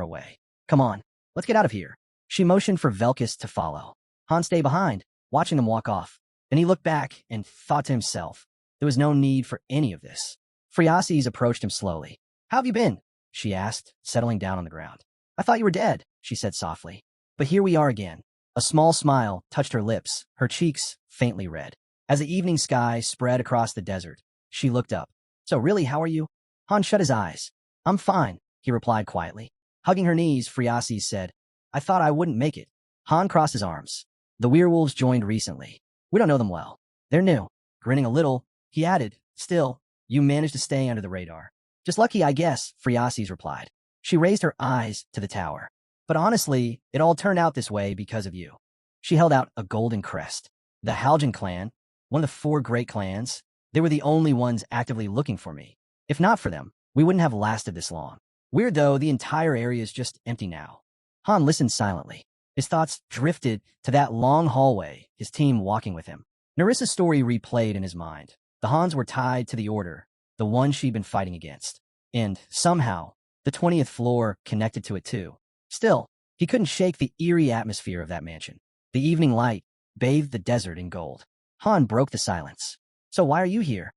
away. Come on, let's get out of here. She motioned for Velkist to follow. Han, stay behind. watching them walk off. Then he looked back and thought to himself, there was no need for any of this. Phriases approached him slowly. How have you been? She asked, settling down on the ground. I thought you were dead, she said softly. But here we are again. A small smile touched her lips, her cheeks faintly red. As the evening sky spread across the desert, she looked up. So really, how are you? Han shut his eyes. I'm fine, he replied quietly. Hugging her knees, Phriases said, I thought I wouldn't make it. Han crossed his arms. The werewolves joined recently. We don't know them well. They're new. Grinning a little, he added, still, you managed to stay under the radar. Just lucky, I guess, Phriases replied. She raised her eyes to the tower. But honestly, it all turned out this way because of you. She held out a golden crest. The Haljan clan, one of the 4 great clans, they were the only ones actively looking for me. If not for them, we wouldn't have lasted this long. Weird though, the entire area is just empty now. Han listened silently. His thoughts drifted to that long hallway, his team walking with him. Nerissa's story replayed in his mind. The Hans were tied to the Order, the one she'd been fighting against. And, somehow, the 20th floor connected to it too. Still, he couldn't shake the eerie atmosphere of that mansion. The evening light bathed the desert in gold. Han broke the silence. So why are you here?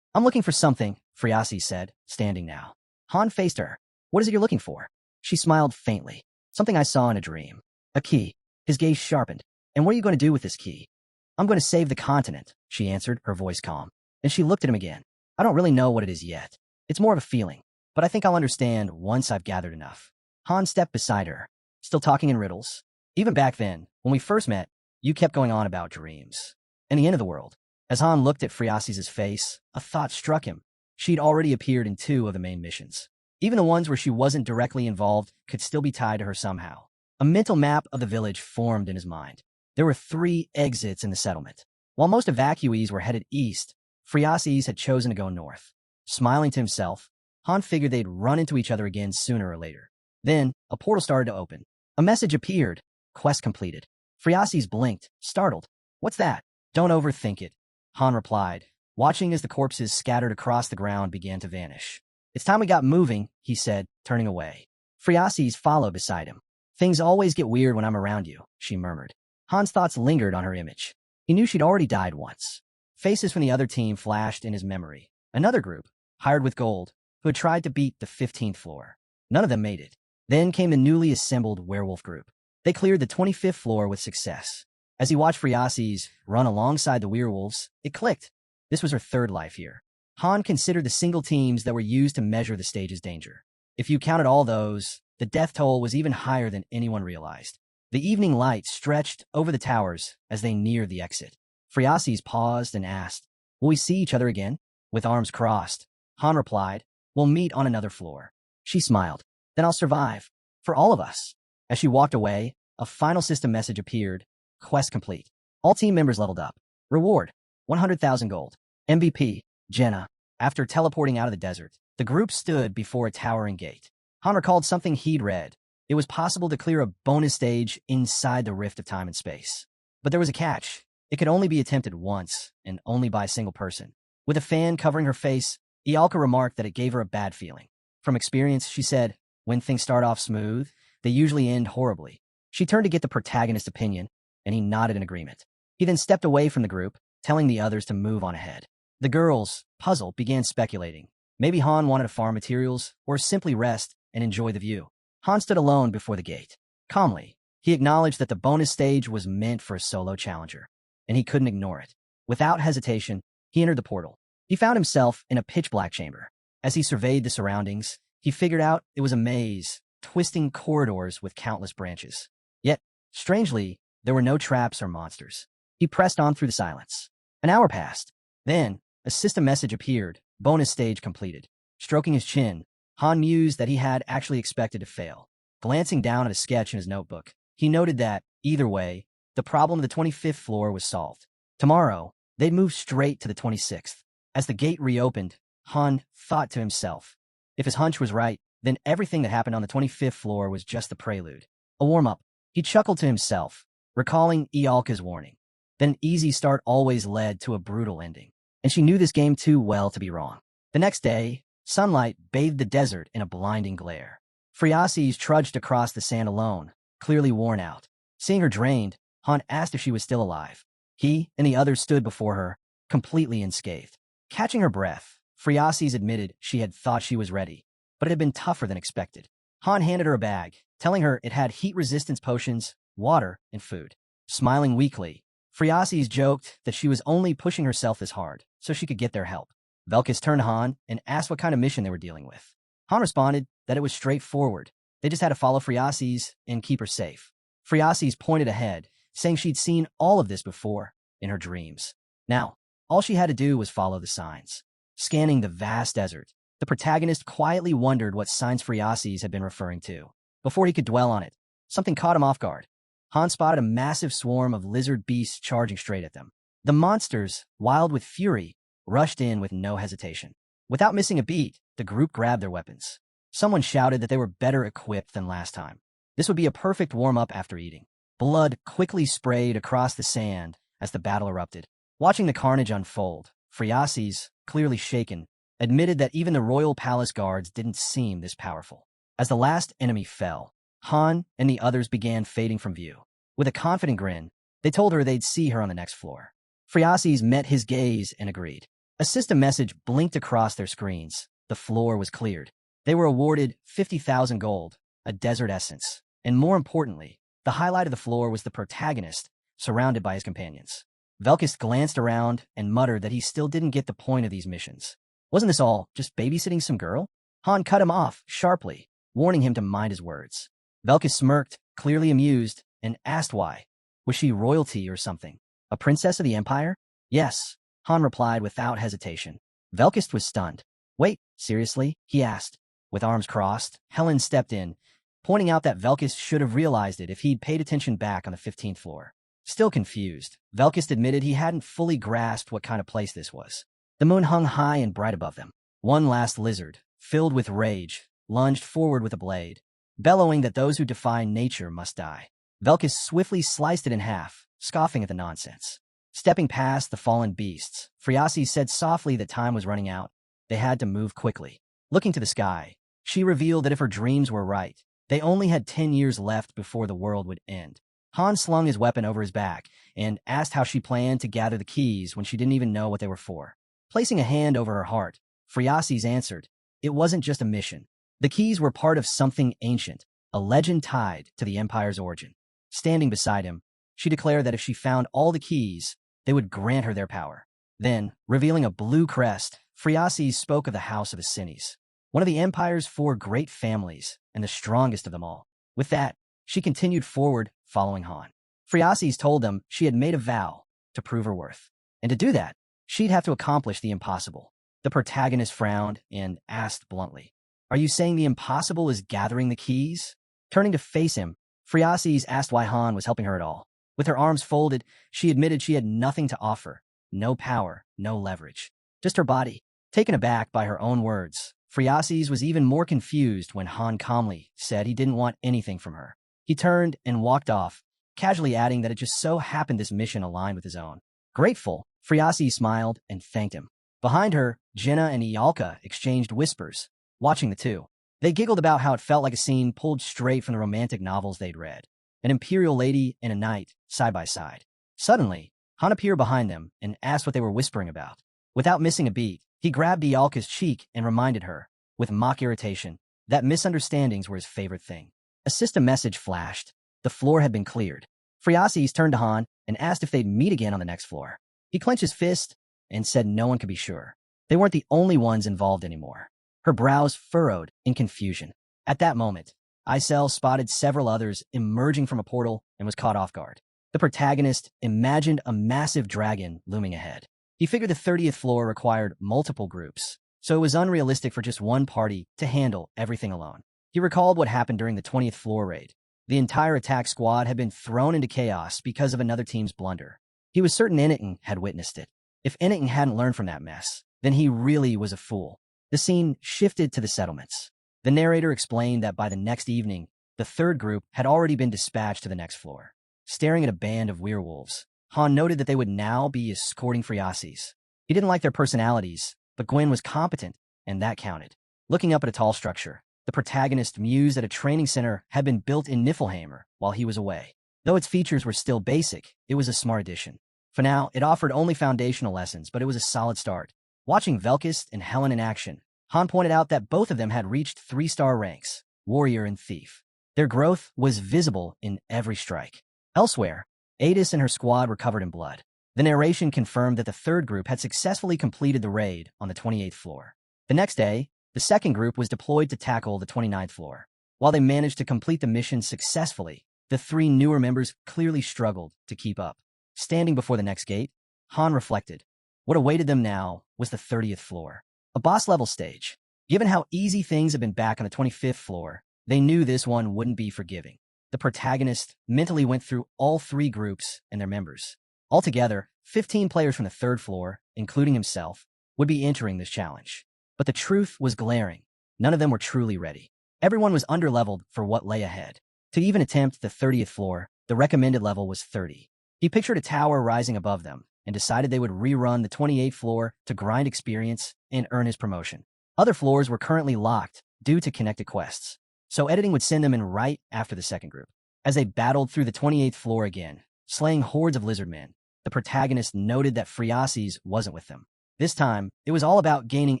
I'm looking for something, Phriases said, standing now. Han faced her. What is it you're looking for? She smiled faintly. Something I saw in a dream. A key. His gaze sharpened. And what are you going to do with this key? I'm going to save the continent, she answered, her voice calm. Then she looked at him again. I don't really know what it is yet. It's more of a feeling. But I think I'll understand once I've gathered enough. Han stepped beside her, still talking in riddles. Even back then, when we first met, you kept going on about dreams. And the end of the world. As Han looked at Phriases' face, a thought struck him. She'd already appeared in 2 of the main missions. Even the ones where she wasn't directly involved could still be tied to her somehow. A mental map of the village formed in his mind. There were 3 exits in the settlement. While most evacuees were headed east, Phriases had chosen to go north. Smiling to himself, Han figured they'd run into each other again sooner or later. Then, a portal started to open. A message appeared. Quest completed. Phriases blinked, startled. What's that? Don't overthink it, Han replied, watching as the corpses scattered across the ground began to vanish. It's time we got moving, he said, turning away. Phriases followed beside him. Things always get weird when I'm around you, she murmured. Han's thoughts lingered on her image. He knew she'd already died once. Faces from the other team flashed in his memory. Another group, hired with gold, who had tried to beat the 15th floor. None of them made it. Then came the newly assembled werewolf group. They cleared the 25th floor with success. As he watched Phriases run alongside the werewolves, it clicked. This was her 3rd life here. Han considered the single teams that were used to measure the stage's danger. If you counted all those, the death toll was even higher than anyone realized. The evening light stretched over the towers as they neared the exit. Phriases paused and asked, will we see each other again? With arms crossed, Han replied, we'll meet on another floor. She smiled. Then I'll survive. For all of us. As she walked away, a final system message appeared. Quest complete. All team members leveled up. Reward, 100,000 gold. MVP, Jenna. After teleporting out of the desert, the group stood before a towering gate. Han recalled something he'd read. It was possible to clear a bonus stage inside the rift of time and space. But there was a catch. It could only be attempted once, and only by a single person. With a fan covering her face, Ialka remarked that it gave her a bad feeling. From experience, she said, when things start off smooth, they usually end horribly. She turned to get the protagonist's opinion, and he nodded in agreement. He then stepped away from the group, telling the others to move on ahead. The girls, puzzled, began speculating. Maybe Han wanted to farm materials, or simply rest and enjoy the view. Han stood alone before the gate. Calmly, he acknowledged that the bonus stage was meant for a solo challenger, and he couldn't ignore it. Without hesitation, he entered the portal. He found himself in a pitch-black chamber. As he surveyed the surroundings, he figured out it was a maze, twisting corridors with countless branches. Yet, strangely, there were no traps or monsters. He pressed on through the silence. An hour passed. Then, a system message appeared, bonus stage completed. Stroking his chin, Han mused that he had actually expected to fail. Glancing down at a sketch in his notebook, he noted that, either way, the problem of the 25th floor was solved. Tomorrow, they'd move straight to the 26th. As the gate reopened, Han thought to himself, if his hunch was right, then everything that happened on the 25th floor was just the prelude. A warm-up. He chuckled to himself, recalling Ialka's warning. Then an easy start always led to a brutal ending. And she knew this game too well to be wrong. The next day, sunlight bathed the desert in a blinding glare. Phriases trudged across the sand alone, clearly worn out. Seeing her drained, Han asked if she was still alive. He and the others stood before her, completely unscathed. Catching her breath, Phreases admitted she had thought she was ready, but it had been tougher than expected. Han handed her a bag, telling her it had heat resistance potions, water, and food. Smiling weakly, Phreases joked that she was only pushing herself this hard so she could get their help. Velkus turned to Han and asked what kind of mission they were dealing with. Han responded that it was straightforward. They just had to follow Phreases and keep her safe. Phreases pointed ahead, saying she'd seen all of this before in her dreams. Now, all she had to do was follow the signs. Scanning the vast desert, the protagonist quietly wondered what signs Phreases had been referring to. Before he could dwell on it, something caught him off guard. Han spotted a massive swarm of lizard beasts charging straight at them. The monsters, wild with fury, rushed in with no hesitation. Without missing a beat, the group grabbed their weapons. Someone shouted that they were better equipped than last time. This would be a perfect warm-up after eating. Blood quickly sprayed across the sand as the battle erupted. Watching the carnage unfold, Phreases, clearly shaken, admitted that even the royal palace guards didn't seem this powerful. As the last enemy fell, Han and the others began fading from view. With a confident grin, they told her they'd see her on the next floor. Phreases met his gaze and agreed. A system message blinked across their screens. The floor was cleared. They were awarded 50,000 gold, a desert essence, and more importantly, the highlight of the floor was the protagonist, surrounded by his companions. Velkus glanced around and muttered that he still didn't get the point of these missions. Wasn't this all just babysitting some girl? Han cut him off sharply, warning him to mind his words. Velkus smirked, clearly amused, and asked why. Was she royalty or something? A princess of the Empire? Yes, Han replied without hesitation. Velkus was stunned. Wait, seriously? He asked. With arms crossed, Helen stepped in, pointing out that Velkus should have realized it if he'd paid attention back on the 15th floor. Still confused, Velkus admitted he hadn't fully grasped what kind of place this was. The moon hung high and bright above them. One last lizard, filled with rage, lunged forward with a blade, bellowing that those who defy nature must die. Velkus swiftly sliced it in half, scoffing at the nonsense. Stepping past the fallen beasts, Phreases said softly that time was running out. They had to move quickly. Looking to the sky, she revealed that if her dreams were right, they only had 10 years left before the world would end. Han slung his weapon over his back and asked how she planned to gather the keys when she didn't even know what they were for. Placing a hand over her heart, Phreases answered, it wasn't just a mission. The keys were part of something ancient, a legend tied to the Empire's origin. Standing beside him, she declared that if she found all the keys, they would grant her their power. Then, revealing a blue crest, Phreases spoke of the House of Ascension, one of the Empire's 4 great families and the strongest of them all. With that, she continued forward, following Han. Phreases told them she had made a vow to prove her worth, and to do that, she'd have to accomplish the impossible. The protagonist frowned and asked bluntly, are you saying the impossible is gathering the keys? Turning to face him, Phreases asked why Han was helping her at all. With her arms folded, she admitted she had nothing to offer, no power, no leverage, just her body. Taken aback by her own words, Phreases was even more confused when Han calmly said he didn't want anything from her. He turned and walked off, casually adding that it just so happened this mission aligned with his own. Grateful, Phreases smiled and thanked him. Behind her, Jenna and Ialka exchanged whispers, watching the two. They giggled about how it felt like a scene pulled straight from the romantic novels they'd read. An imperial lady and a knight, side by side. Suddenly, Han appeared behind them and asked what they were whispering about. Without missing a beat, he grabbed Ialka's cheek and reminded her, with mock irritation, that misunderstandings were his favorite thing. A system message flashed. The floor had been cleared. Phreases turned to Han and asked if they'd meet again on the next floor. He clenched his fist and said no one could be sure. They weren't the only ones involved anymore. Her brows furrowed in confusion. At that moment, Isel spotted several others emerging from a portal and was caught off guard. The protagonist imagined a massive dragon looming ahead. He figured the 30th floor required multiple groups, so it was unrealistic for just one party to handle everything alone. He recalled what happened during the 20th floor raid. The entire attack squad had been thrown into chaos because of another team's blunder. He was certain Anakin had witnessed it. If Anakin hadn't learned from that mess, then he really was a fool. The scene shifted to the settlements. The narrator explained that by the next evening, the 3rd group had already been dispatched to the next floor. Staring at a band of werewolves, Han noted that they would now be escorting Phreases. He didn't like their personalities, but Gwen was competent, and that counted. Looking up at a tall structure, the protagonist mused that a training center had been built in Niflheimer while he was away. Though its features were still basic, it was a smart addition. For now, it offered only foundational lessons, but it was a solid start. Watching Velkist and Helen in action, Han pointed out that both of them had reached 3-star ranks, warrior and thief. Their growth was visible in every strike. Elsewhere, Adis and her squad were covered in blood. The narration confirmed that the third group had successfully completed the raid on the 28th floor. The next day, the second group was deployed to tackle the 29th floor. While they managed to complete the mission successfully, the 3 newer members clearly struggled to keep up. Standing before the next gate, Han reflected. What awaited them now was the 30th floor, a boss-level stage. Given how easy things had been back on the 25th floor, they knew this one wouldn't be forgiving. The protagonist mentally went through all 3 groups and their members. Altogether, 15 players from the 3rd floor, including himself, would be entering this challenge. But the truth was glaring. None of them were truly ready. Everyone was underleveled for what lay ahead. To even attempt the 30th floor, the recommended level was 30. He pictured a tower rising above them and decided they would rerun the 28th floor to grind experience and earn his promotion. Other floors were currently locked due to connected quests, so editing would send them in right after the second group. As they battled through the 28th floor again, slaying hordes of lizardmen, the protagonist noted that Friasis wasn't with them. This time, it was all about gaining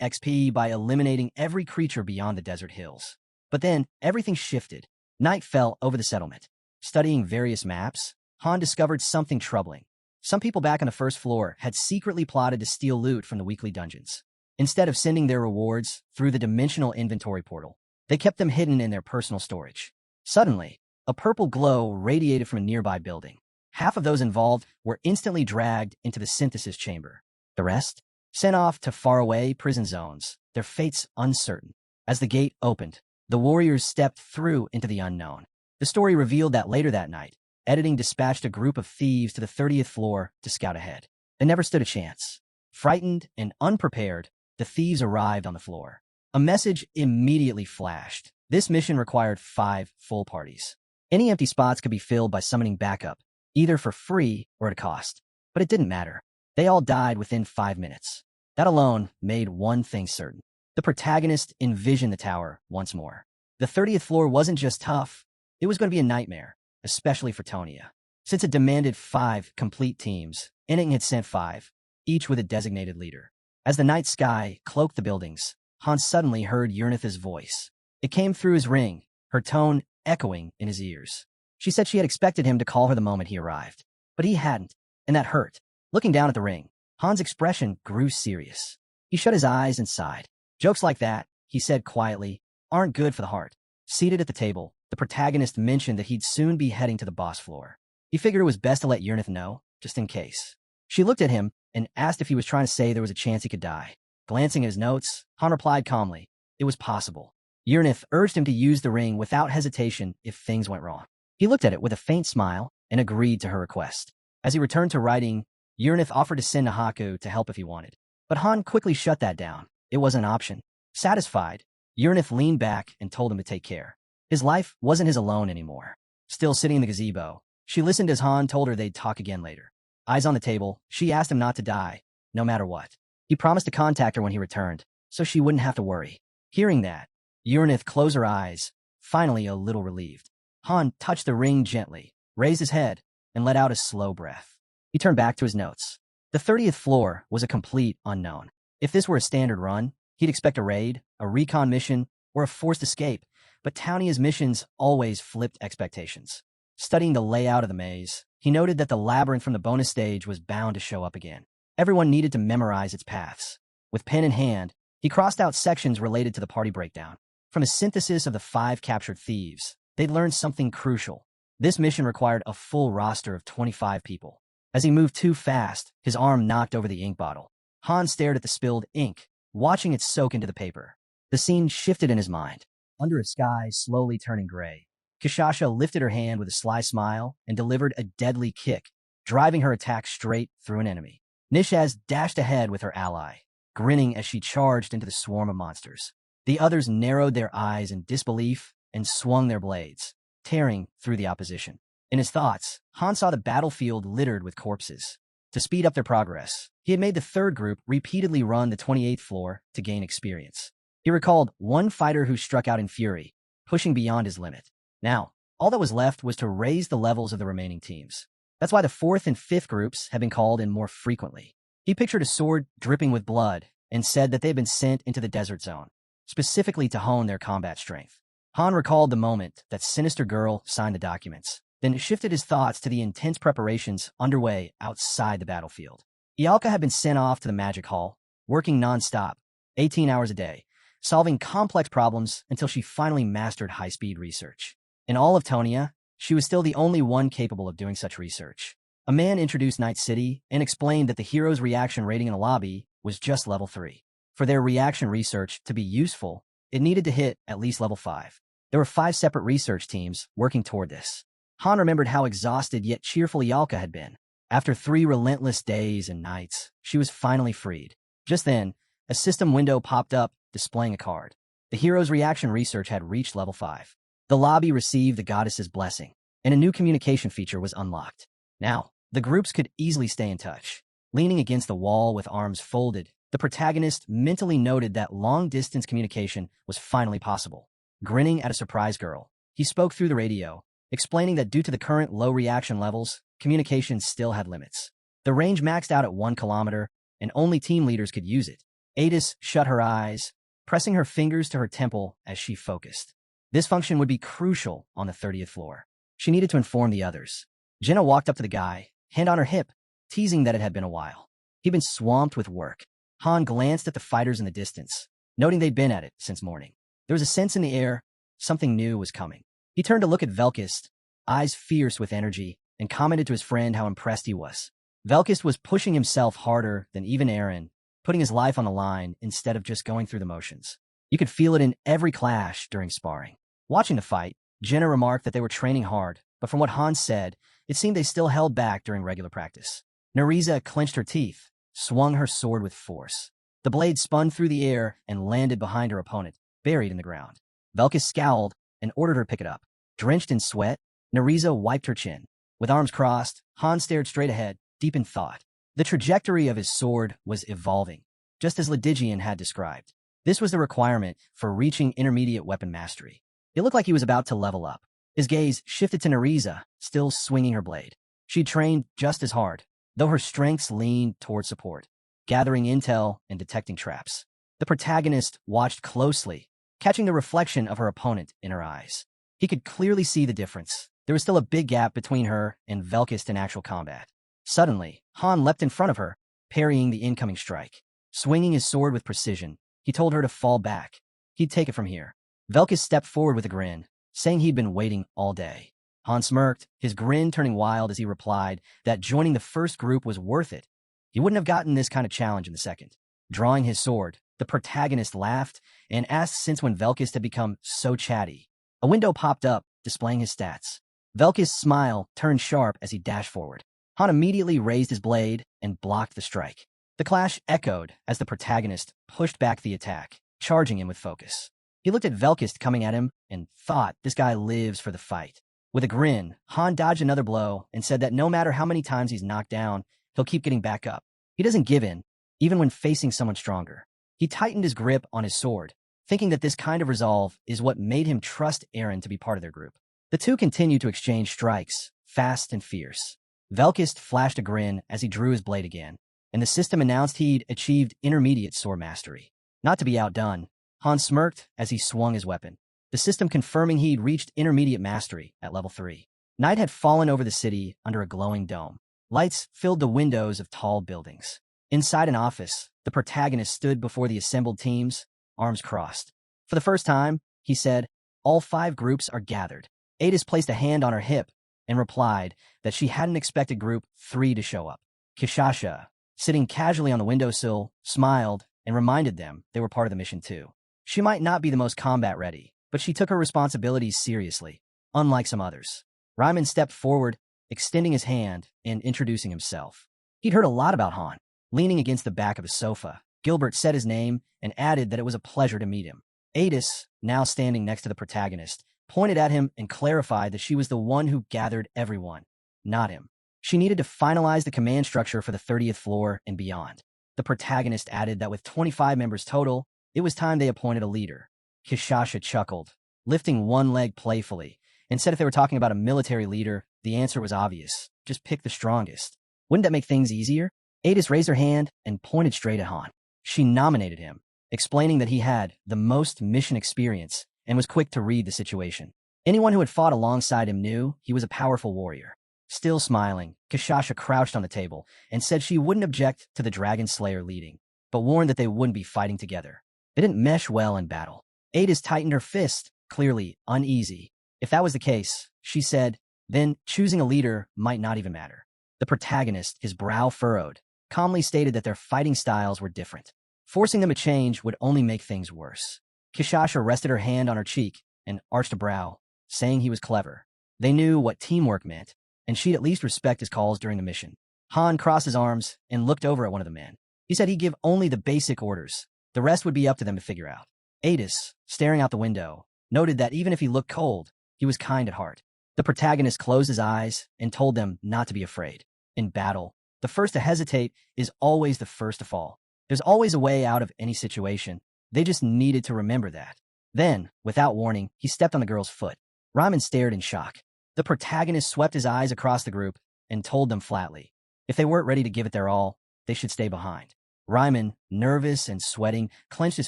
XP by eliminating every creature beyond the desert hills. But then, everything shifted. Night fell over the settlement. Studying various maps, Han discovered something troubling. Some people back on the 1st floor had secretly plotted to steal loot from the weekly dungeons. Instead of sending their rewards through the dimensional inventory portal, they kept them hidden in their personal storage. Suddenly, a purple glow radiated from a nearby building. Half of those involved were instantly dragged into the synthesis chamber. The rest, sent off to faraway prison zones, their fates uncertain. As the gate opened, the warriors stepped through into the unknown. The story revealed that later that night, editing dispatched a group of thieves to the 30th floor to scout ahead. They never stood a chance. Frightened and unprepared, the thieves arrived on the floor. A message immediately flashed. This mission required 5 full parties. Any empty spots could be filled by summoning backup, either for free or at a cost. But it didn't matter. They all died within 5 minutes. That alone made one thing certain. The protagonist envisioned the tower once more. The 30th floor wasn't just tough. It was going to be a nightmare, especially for Tonia. Since it demanded 5 complete teams, Enning had sent 5, each with a designated leader. As the night sky cloaked the buildings, Han suddenly heard Urnith's voice. It came through his ring, her tone echoing in his ears. She said she had expected him to call her the moment he arrived. But he hadn't, and that hurt. Looking down at the ring, Han's expression grew serious. He shut his eyes and sighed. Jokes like that, he said quietly, aren't good for the heart. Seated at the table, the protagonist mentioned that he'd soon be heading to the boss floor. He figured it was best to let Urnith know, just in case. She looked at him and asked if he was trying to say there was a chance he could die. Glancing at his notes, Han replied calmly, it was possible. Urnith urged him to use the ring without hesitation if things went wrong. He looked at it with a faint smile and agreed to her request. As he returned to writing, Urnith offered to send Nahaku to help if he wanted. But Han quickly shut that down. It wasn't an option. Satisfied, Urnith leaned back and told him to take care. His life wasn't his alone anymore. Still sitting in the gazebo, she listened as Han told her they'd talk again later. Eyes on the table, she asked him not to die, no matter what. He promised to contact her when he returned, so she wouldn't have to worry. Hearing that, Urnith closed her eyes, finally a little relieved. Han touched the ring gently, raised his head, and let out a slow breath. He turned back to his notes. The 30th floor was a complete unknown. If this were a standard run, he'd expect a raid, a recon mission, or a forced escape, but Townia's missions always flipped expectations. Studying the layout of the maze, he noted that the labyrinth from the bonus stage was bound to show up again. Everyone needed to memorize its paths. With pen in hand, he crossed out sections related to the party breakdown. From a synthesis of the 5 captured thieves, they'd learned something crucial. This mission required a full roster of 25 people. As he moved too fast, his arm knocked over the ink bottle. Han stared at the spilled ink, watching it soak into the paper. The scene shifted in his mind. Under a sky slowly turning gray, Kishasha lifted her hand with a sly smile and delivered a deadly kick, driving her attack straight through an enemy. Nishaz dashed ahead with her ally, grinning as she charged into the swarm of monsters. The others narrowed their eyes in disbelief and swung their blades, tearing through the opposition. In his thoughts, Han saw the battlefield littered with corpses. To speed up their progress, he had made the third group repeatedly run the 28th floor to gain experience. He recalled one fighter who struck out in fury, pushing beyond his limit. Now, all that was left was to raise the levels of the remaining teams. That's why the fourth and fifth groups have been called in more frequently. He pictured a sword dripping with blood and said that they had been sent into the desert zone, specifically to hone their combat strength. Han recalled the moment that sinister girl signed the documents, then shifted his thoughts to the intense preparations underway outside the battlefield. Ialka had been sent off to the magic hall, working non-stop, 18 hours a day, solving complex problems until she finally mastered high-speed research. In all of Tonia, she was still the only one capable of doing such research. A man introduced Night City and explained that the hero's reaction rating in the lobby was just level 3. For their reaction research to be useful, it needed to hit at least level 5. There were 5 separate research teams working toward this. Han remembered how exhausted yet cheerful Ialka had been. After 3 relentless days and nights, she was finally freed. Just then, a system window popped up displaying a card. The hero's reaction research had reached level 5. The lobby received the goddess's blessing, and a new communication feature was unlocked. Now, the groups could easily stay in touch. Leaning against the wall with arms folded, the protagonist mentally noted that long-distance communication was finally possible. Grinning at a surprised girl, he spoke through the radio, explaining that due to the current low reaction levels, communication still had limits. The range maxed out at 1 kilometer, and only team leaders could use it. Adis shut her eyes, pressing her fingers to her temple as she focused. This function would be crucial on the 30th floor. She needed to inform the others. Jenna walked up to the guy, hand on her hip, teasing that it had been a while. He'd been swamped with work. Han glanced at the fighters in the distance, noting they'd been at it since morning. There was a sense in the air, something new was coming. He turned to look at Velkist, eyes fierce with energy, and commented to his friend how impressed he was. Velkist was pushing himself harder than even Eren, putting his life on the line instead of just going through the motions. You could feel it in every clash during sparring. Watching the fight, Jenna remarked that they were training hard, but from what Han said, it seemed they still held back during regular practice. Neriza clenched her teeth, swung her sword with force. The blade spun through the air and landed behind her opponent, buried in the ground. Velkist scowled and ordered her to pick it up. Drenched in sweat, Neriza wiped her chin. With arms crossed, Han stared straight ahead, deep in thought. The trajectory of his sword was evolving, just as Ledigian had described. This was the requirement for reaching intermediate weapon mastery. It looked like he was about to level up. His gaze shifted to Neriza, still swinging her blade. She trained just as hard, though her strengths leaned toward support, gathering intel and detecting traps. The protagonist watched closely, catching the reflection of her opponent in her eyes. He could clearly see the difference. There was still a big gap between her and Velkist in actual combat. Suddenly, Han leapt in front of her, parrying the incoming strike. Swinging his sword with precision, he told her to fall back. He'd take it from here. Velkist stepped forward with a grin, saying he'd been waiting all day. Han smirked, his grin turning wild as he replied that joining the first group was worth it. He wouldn't have gotten this kind of challenge in the second. Drawing his sword, the protagonist laughed and asked since when Velkist had become so chatty. A window popped up, displaying his stats. Velkist's smile turned sharp as he dashed forward. Han immediately raised his blade and blocked the strike. The clash echoed as the protagonist pushed back the attack, charging him with focus. He looked at Velkist coming at him and thought, this guy lives for the fight. With a grin, Han dodged another blow and said that no matter how many times he's knocked down, he'll keep getting back up. He doesn't give in, even when facing someone stronger. He tightened his grip on his sword, thinking that this kind of resolve is what made him trust Eren to be part of their group. The two continued to exchange strikes, fast and fierce. Velkist flashed a grin as he drew his blade again, and the system announced he'd achieved intermediate sword mastery. Not to be outdone, Han smirked as he swung his weapon, the system confirming he'd reached intermediate mastery at level 3. Night had fallen over the city under a glowing dome. Lights filled the windows of tall buildings. Inside an office, the protagonist stood before the assembled teams, arms crossed. For the first time, he said, all 5 groups are gathered. Adis placed a hand on her hip and replied that she hadn't expected Group 3 to show up. Kishasha, sitting casually on the windowsill, smiled and reminded them they were part of the mission too. She might not be the most combat-ready, but she took her responsibilities seriously, unlike some others. Ryman stepped forward, extending his hand and introducing himself. He'd heard a lot about Han. Leaning against the back of a sofa, Gilbert said his name and added that it was a pleasure to meet him. Adis, now standing next to the protagonist, pointed at him and clarified that she was the one who gathered everyone, not him. She needed to finalize the command structure for the 30th floor and beyond. The protagonist added that with 25 members total, it was time they appointed a leader. Kishasha chuckled, lifting one leg playfully, and said if they were talking about a military leader, the answer was obvious. just pick the strongest. Wouldn't that make things easier? Adis raised her hand and pointed straight at Han. She nominated him, explaining that he had the most mission experience and was quick to read the situation. Anyone who had fought alongside him knew he was a powerful warrior. Still smiling, Kashasha crouched on the table and said she wouldn't object to the Dragon Slayer leading, but warned that they wouldn't be fighting together. They didn't mesh well in battle. Adis tightened her fist, clearly uneasy. If that was the case, she said, then choosing a leader might not even matter. The protagonist, his brow furrowed, calmly stated that their fighting styles were different. Forcing them to change would only make things worse. Kishasha rested her hand on her cheek and arched a brow, saying he was clever. They knew what teamwork meant, and she'd at least respect his calls during the mission. Han crossed his arms and looked over at one of the men. He said he'd give only the basic orders. The rest would be up to them to figure out. Adis, staring out the window, noted that even if he looked cold, he was kind at heart. The protagonist closed his eyes and told them not to be afraid. In battle, the first to hesitate is always the first to fall. There's always a way out of any situation. They just needed to remember that. Then, without warning, he stepped on the girl's foot. Ryman stared in shock. The protagonist swept his eyes across the group and told them flatly, if they weren't ready to give it their all, they should stay behind. Ryman, nervous and sweating, clenched his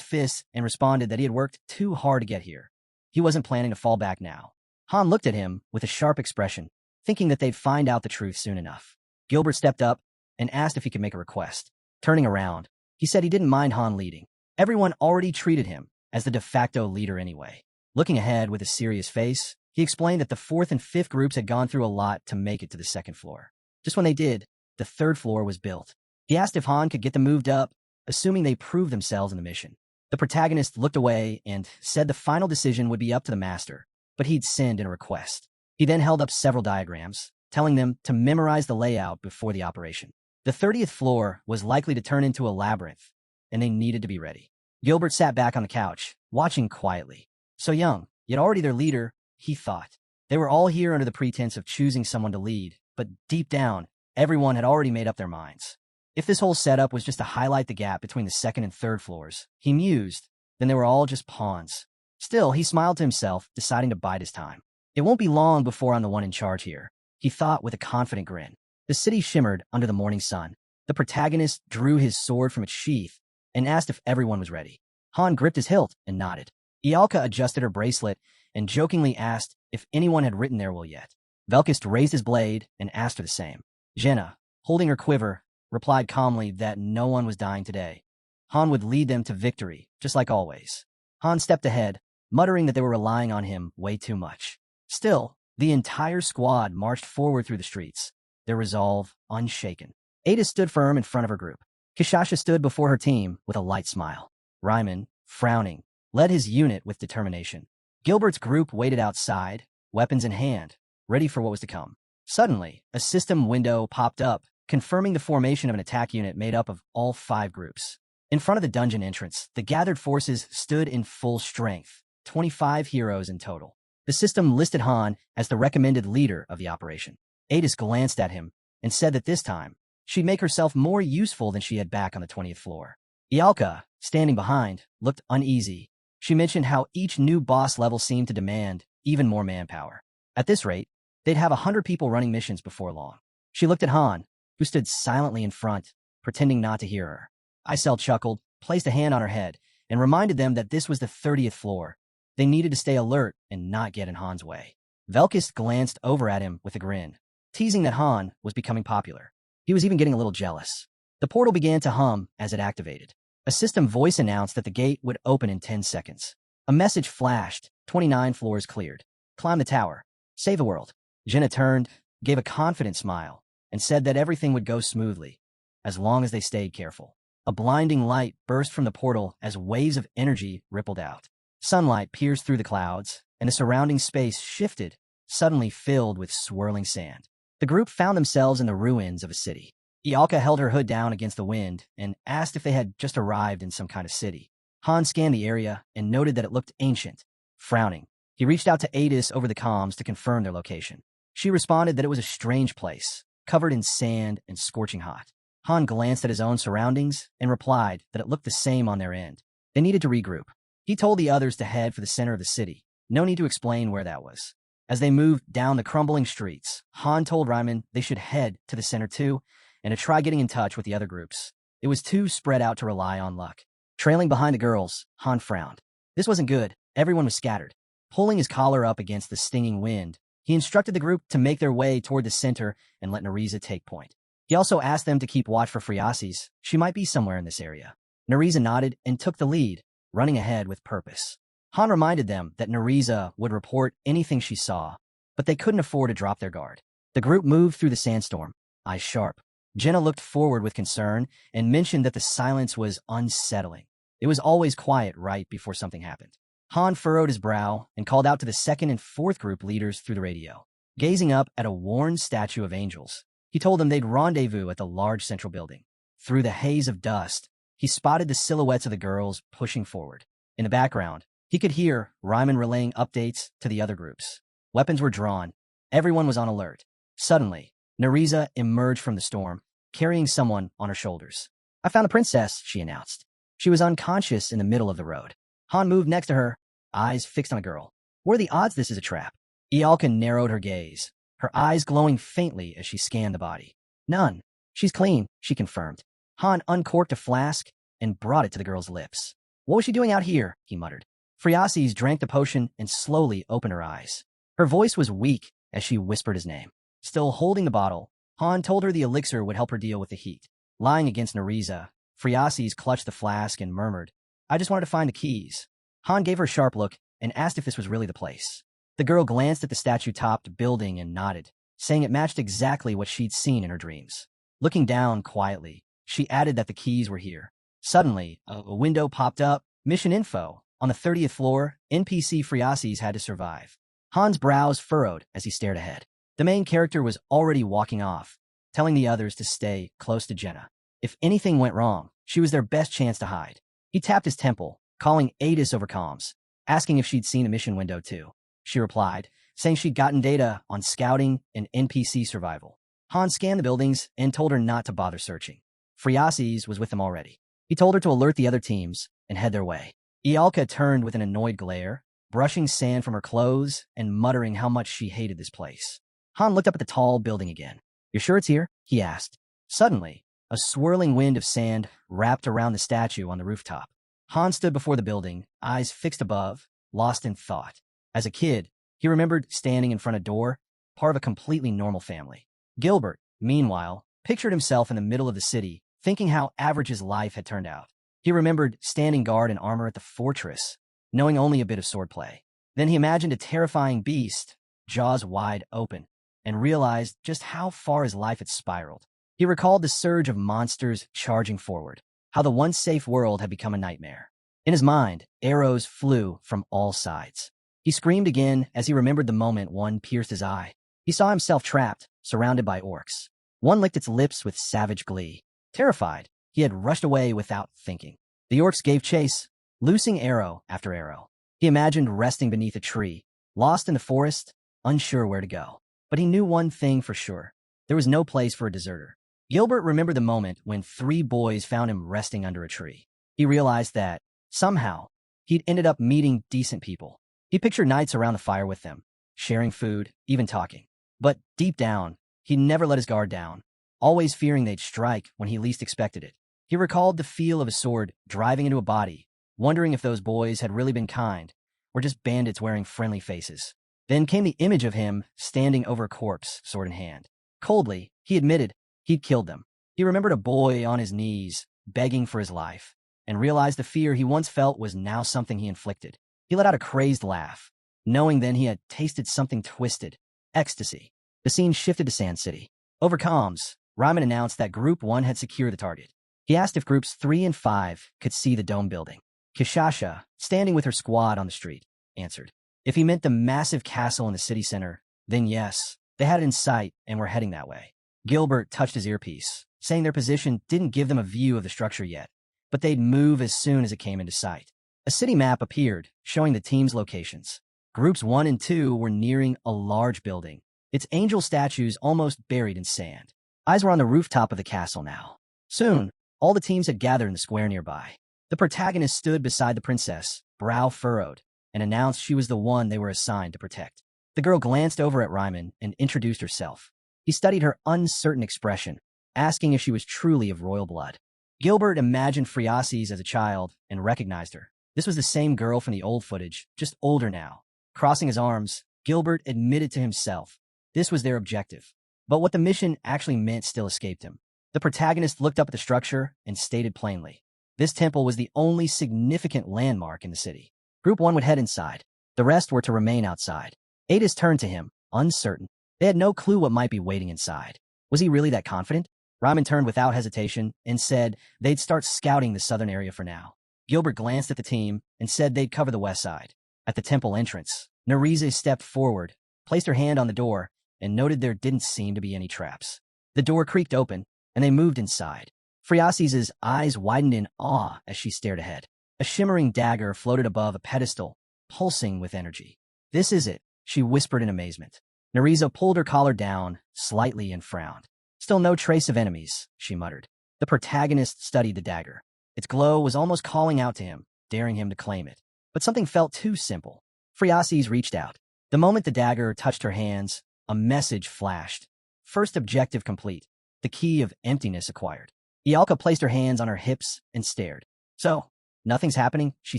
fists and responded that he had worked too hard to get here. He wasn't planning to fall back now. Han looked at him with a sharp expression, thinking that they'd find out the truth soon enough. Gilbert stepped up and asked if he could make a request. Turning around, he said he didn't mind Han leading. Everyone already treated him as the de facto leader anyway. Looking ahead with a serious face, he explained that the 4th and 5th groups had gone through a lot to make it to the 2nd floor. Just when they did, the 3rd floor was built. He asked if Han could get them moved up, assuming they proved themselves in the mission. The protagonist looked away and said the final decision would be up to the master, but he'd send in a request. He then held up several diagrams, telling them to memorize the layout before the operation. The 30th floor was likely to turn into a labyrinth, and they needed to be ready. Gilbert sat back on the couch, watching quietly. So young, yet already their leader, he thought. They were all here under the pretense of choosing someone to lead, but deep down, everyone had already made up their minds. If this whole setup was just to highlight the gap between the 2nd and 3rd floors, he mused, then they were all just pawns. Still, he smiled to himself, deciding to bide his time. It won't be long before I'm the one in charge here, he thought with a confident grin. The city shimmered under the morning sun. The protagonist drew his sword from its sheath and asked if everyone was ready. Han gripped his hilt and nodded. Ialka adjusted her bracelet and jokingly asked if anyone had written their will yet. Velkist raised his blade and asked her the same. Jenna, holding her quiver, replied calmly that no one was dying today. Han would lead them to victory, just like always. Han stepped ahead, muttering that they were relying on him way too much. Still, the entire squad marched forward through the streets, their resolve unshaken. Ada stood firm in front of her group. Kishasha stood before her team with a light smile. Ryman, frowning, led his unit with determination. Gilbert's group waited outside, weapons in hand, ready for what was to come. Suddenly, a system window popped up, confirming the formation of an attack unit made up of all 5 groups. In front of the dungeon entrance, the gathered forces stood in full strength, 25 heroes in total. The system listed Han as the recommended leader of the operation. Adis glanced at him and said that this time, she'd make herself more useful than she had back on the 20th floor. Ialka, standing behind, looked uneasy. She mentioned how each new boss level seemed to demand even more manpower. At this rate, they'd have 100 people running missions before long. She looked at Han, who stood silently in front, pretending not to hear her. Isel chuckled, placed a hand on her head, and reminded them that this was the 30th floor. They needed to stay alert and not get in Han's way. Velkist glanced over at him with a grin, teasing that Han was becoming popular. He was even getting a little jealous. The portal began to hum as it activated. A system voice announced that the gate would open in 10 seconds. A message flashed, 29 floors cleared. Climb the tower. Save the world. Jenna turned, gave a confident smile, and said that everything would go smoothly, as long as they stayed careful. A blinding light burst from the portal as waves of energy rippled out. Sunlight pierced through the clouds, and the surrounding space shifted, suddenly filled with swirling sand. The group found themselves in the ruins of a city. Ialka held her hood down against the wind and asked if they had just arrived in some kind of city. Han scanned the area and noted that it looked ancient. Frowning, he reached out to Adis over the comms to confirm their location. She responded that it was a strange place, covered in sand and scorching hot. Han glanced at his own surroundings and replied that it looked the same on their end. They needed to regroup. He told the others to head for the center of the city. No need to explain where that was. As they moved down the crumbling streets, Han told Ryman they should head to the center too and to try getting in touch with the other groups. It was too spread out to rely on luck. Trailing behind the girls, Han frowned. This wasn't good. Everyone was scattered. Pulling his collar up against the stinging wind, he instructed the group to make their way toward the center and let Nerissa take point. He also asked them to keep watch for Friasis. She might be somewhere in this area. Nerissa nodded and took the lead, running ahead with purpose. Han reminded them that Nerissa would report anything she saw, but they couldn't afford to drop their guard. The group moved through the sandstorm, eyes sharp. Jenna looked forward with concern and mentioned that the silence was unsettling. It was always quiet right before something happened. Han furrowed his brow and called out to the second and fourth group leaders through the radio. Gazing up at a worn statue of angels, he told them they'd rendezvous at the large central building. Through the haze of dust, he spotted the silhouettes of the girls pushing forward. In the background, he could hear Ryman relaying updates to the other groups. Weapons were drawn. Everyone was on alert. Suddenly, Nerissa emerged from the storm, carrying someone on her shoulders. "I found the princess," she announced. She was unconscious in the middle of the road. Han moved next to her, eyes fixed on a girl. "What are the odds this is a trap?" Ialka narrowed her gaze, her eyes glowing faintly as she scanned the body. "None. She's clean," she confirmed. Han uncorked a flask and brought it to the girl's lips. "What was she doing out here?" he muttered. Friasis drank the potion and slowly opened her eyes. Her voice was weak as she whispered his name. Still holding the bottle, Han told her the elixir would help her deal with the heat. Lying against Nerissa, Friasis clutched the flask and murmured, "I just wanted to find the keys." Han gave her a sharp look and asked if this was really the place. The girl glanced at the statue-topped building and nodded, saying it matched exactly what she'd seen in her dreams. Looking down quietly, she added that the keys were here. Suddenly, a window popped up. Mission info. On the 30th floor, NPC Friasis had to survive. Han's brows furrowed as he stared ahead. The main character was already walking off, telling the others to stay close to Jenna. If anything went wrong, she was their best chance to hide. He tapped his temple, calling Adis over comms, asking if she'd seen a mission window too. She replied, saying she'd gotten data on scouting and NPC survival. Han scanned the buildings and told her not to bother searching. Friasis was with them already. He told her to alert the other teams and head their way. Ialka turned with an annoyed glare, brushing sand from her clothes and muttering how much she hated this place. Han looked up at the tall building again. "You're sure it's here?" he asked. Suddenly, a swirling wind of sand wrapped around the statue on the rooftop. Han stood before the building, eyes fixed above, lost in thought. As a kid, he remembered standing in front of a door, part of a completely normal family. Gilbert, meanwhile, pictured himself in the middle of the city, thinking how average his life had turned out. He remembered standing guard in armor at the fortress, knowing only a bit of swordplay. Then he imagined a terrifying beast, jaws wide open, and realized just how far his life had spiraled. He recalled the surge of monsters charging forward, how the once safe world had become a nightmare. In his mind, arrows flew from all sides. He screamed again as he remembered the moment one pierced his eye. He saw himself trapped, surrounded by orcs. One licked its lips with savage glee. Terrified, he had rushed away without thinking. The orcs gave chase, loosing arrow after arrow. He imagined resting beneath a tree, lost in the forest, unsure where to go. But he knew one thing for sure. There was no place for a deserter. Gilbert remembered the moment when 3 boys found him resting under a tree. He realized that, somehow, he'd ended up meeting decent people. He pictured nights around the fire with them, sharing food, even talking. But deep down, he never let his guard down, always fearing they'd strike when he least expected it. He recalled the feel of a sword driving into a body, wondering if those boys had really been kind, or just bandits wearing friendly faces. Then came the image of him standing over a corpse, sword in hand. Coldly, he admitted he'd killed them. He remembered a boy on his knees, begging for his life, and realized the fear he once felt was now something he inflicted. He let out a crazed laugh, knowing then he had tasted something twisted, ecstasy. The scene shifted to Sand City. Over comms, Ryman announced that Group 1 had secured the target. He asked if Groups 3 and 5 could see the dome building. Kishasha, standing with her squad on the street, answered. If he meant the massive castle in the city center, then yes, they had it in sight and were heading that way. Gilbert touched his earpiece, saying their position didn't give them a view of the structure yet, but they'd move as soon as it came into sight. A city map appeared, showing the team's locations. Groups 1 and 2 were nearing a large building, its angel statues almost buried in sand. Eyes were on the rooftop of the castle now. Soon, all the teams had gathered in the square nearby. The protagonist stood beside the princess, brow furrowed, and announced she was the one they were assigned to protect. The girl glanced over at Ryman and introduced herself. He studied her uncertain expression, asking if she was truly of royal blood. Gilbert imagined Friases as a child and recognized her. This was the same girl from the old footage, just older now. Crossing his arms, Gilbert admitted to himself this was their objective. But what the mission actually meant still escaped him. The protagonist looked up at the structure and stated plainly, this temple was the only significant landmark in the city. Group 1 would head inside. The rest were to remain outside. Adis turned to him, uncertain. They had no clue what might be waiting inside. Was he really that confident? Ryman turned without hesitation and said they'd start scouting the southern area for now. Gilbert glanced at the team and said they'd cover the west side. At the temple entrance, Nereza stepped forward, placed her hand on the door, and noted there didn't seem to be any traps. The door creaked open, and they moved inside. Friases' eyes widened in awe as she stared ahead. A shimmering dagger floated above a pedestal, pulsing with energy. This is it, she whispered in amazement. Nereza pulled her collar down slightly and frowned. Still no trace of enemies, she muttered. The protagonist studied the dagger. Its glow was almost calling out to him, daring him to claim it. But something felt too simple. Friases reached out. The moment the dagger touched her hands, a message flashed. First objective complete. The key of emptiness acquired. Ialka placed her hands on her hips and stared. So, nothing's happening, she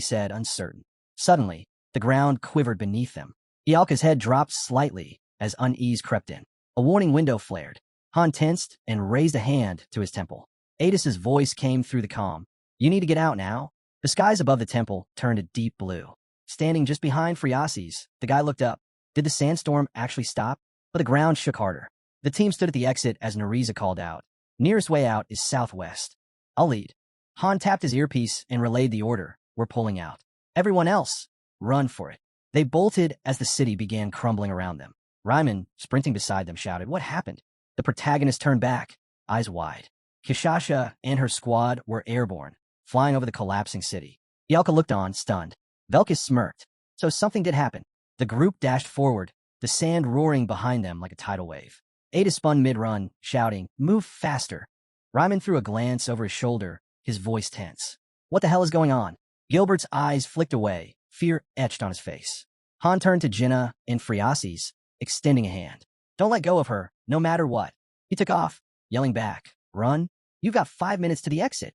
said, uncertain. Suddenly, the ground quivered beneath them. Ialka's head dropped slightly as unease crept in. A warning window flared. Han tensed and raised a hand to his temple. Adis's voice came through the comm. You need to get out now. The skies above the temple turned a deep blue. Standing just behind Friases, the guy looked up. Did the sandstorm actually stop? But the ground shook harder. The team stood at the exit as Nereza called out. Nearest way out is southwest. I'll lead. Han tapped his earpiece and relayed the order. We're pulling out. Everyone else, run for it. They bolted as the city began crumbling around them. Ryman, sprinting beside them, shouted, What happened? The protagonist turned back, eyes wide. Kishasha and her squad were airborne, flying over the collapsing city. Ialka looked on, stunned. Velkis smirked. So something did happen. The group dashed forward, the sand roaring behind them like a tidal wave. Ada spun mid-run, shouting, Move faster. Ryman threw a glance over his shoulder, his voice tense. What the hell is going on? Gilbert's eyes flicked away, fear etched on his face. Han turned to Jinna and Friases, extending a hand. Don't let go of her, no matter what. He took off, yelling back, Run? You've got 5 minutes to the exit.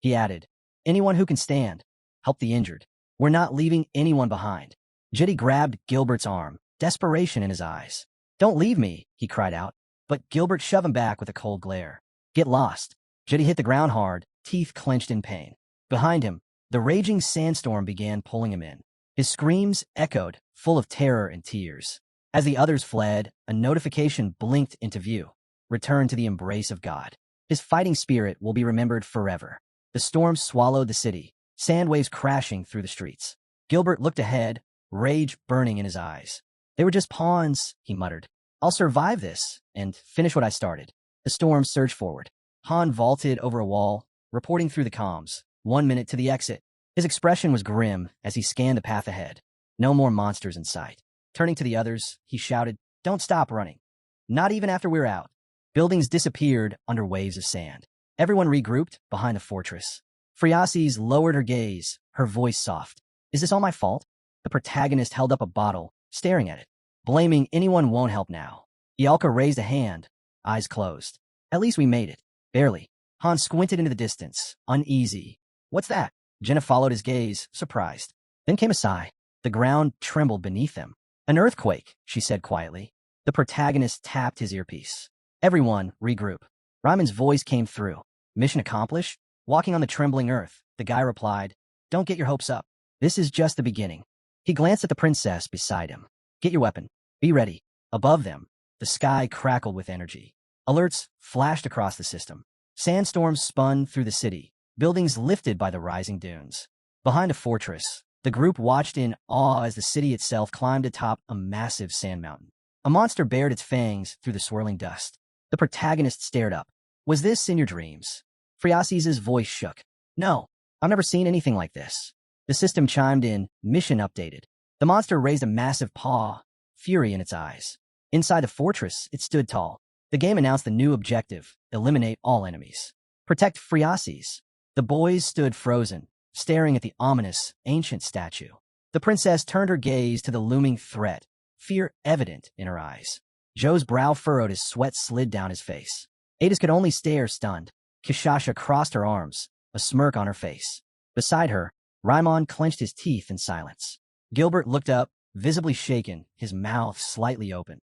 He added, Anyone who can stand. Help the injured. We're not leaving anyone behind. Jetty grabbed Gilbert's arm, desperation in his eyes. Don't leave me, he cried out. But Gilbert shoved him back with a cold glare. Get lost. Jetty hit the ground hard, teeth clenched in pain. Behind him, the raging sandstorm began pulling him in. His screams echoed, full of terror and tears. As the others fled, a notification blinked into view. Return to the embrace of God. His fighting spirit will be remembered forever. The storm swallowed the city, sand waves crashing through the streets. Gilbert looked ahead, rage burning in his eyes. They were just pawns, he muttered. I'll survive this and finish what I started. The storm surged forward. Han vaulted over a wall, reporting through the comms. 1 minute to the exit. His expression was grim as he scanned the path ahead. No more monsters in sight. Turning to the others, he shouted, Don't stop running. Not even after we're out. Buildings disappeared under waves of sand. Everyone regrouped behind the fortress. Friases lowered her gaze, her voice soft. Is this all my fault? The protagonist held up a bottle, staring at it. Blaming anyone won't help now. Ialka raised a hand, eyes closed. At least we made it. Barely. Han squinted into the distance, uneasy. What's that? Jenna followed his gaze, surprised. Then came a sigh. The ground trembled beneath them. An earthquake, she said quietly. The protagonist tapped his earpiece. Everyone, regroup. Ryman's voice came through. Mission accomplished? Walking on the trembling earth, the guy replied, Don't get your hopes up. This is just the beginning. He glanced at the princess beside him. Get your weapon. Be ready. Above them, the sky crackled with energy. Alerts flashed across the system. Sandstorms spun through the city, buildings lifted by the rising dunes. Behind a fortress, the group watched in awe as the city itself climbed atop a massive sand mountain. A monster bared its fangs through the swirling dust. The protagonist stared up. Was this in your dreams? Friases' voice shook. No, I've never seen anything like this. The system chimed in, mission updated. The monster raised a massive paw, fury in its eyes. Inside the fortress, it stood tall. The game announced the new objective, eliminate all enemies. Protect Friases. The boys stood frozen, staring at the ominous, ancient statue. The princess turned her gaze to the looming threat, fear evident in her eyes. Joe's brow furrowed as sweat slid down his face. Adis could only stare stunned. Kishasha crossed her arms, a smirk on her face. Beside her, Raimon clenched his teeth in silence. Gilbert looked up, visibly shaken, his mouth slightly open.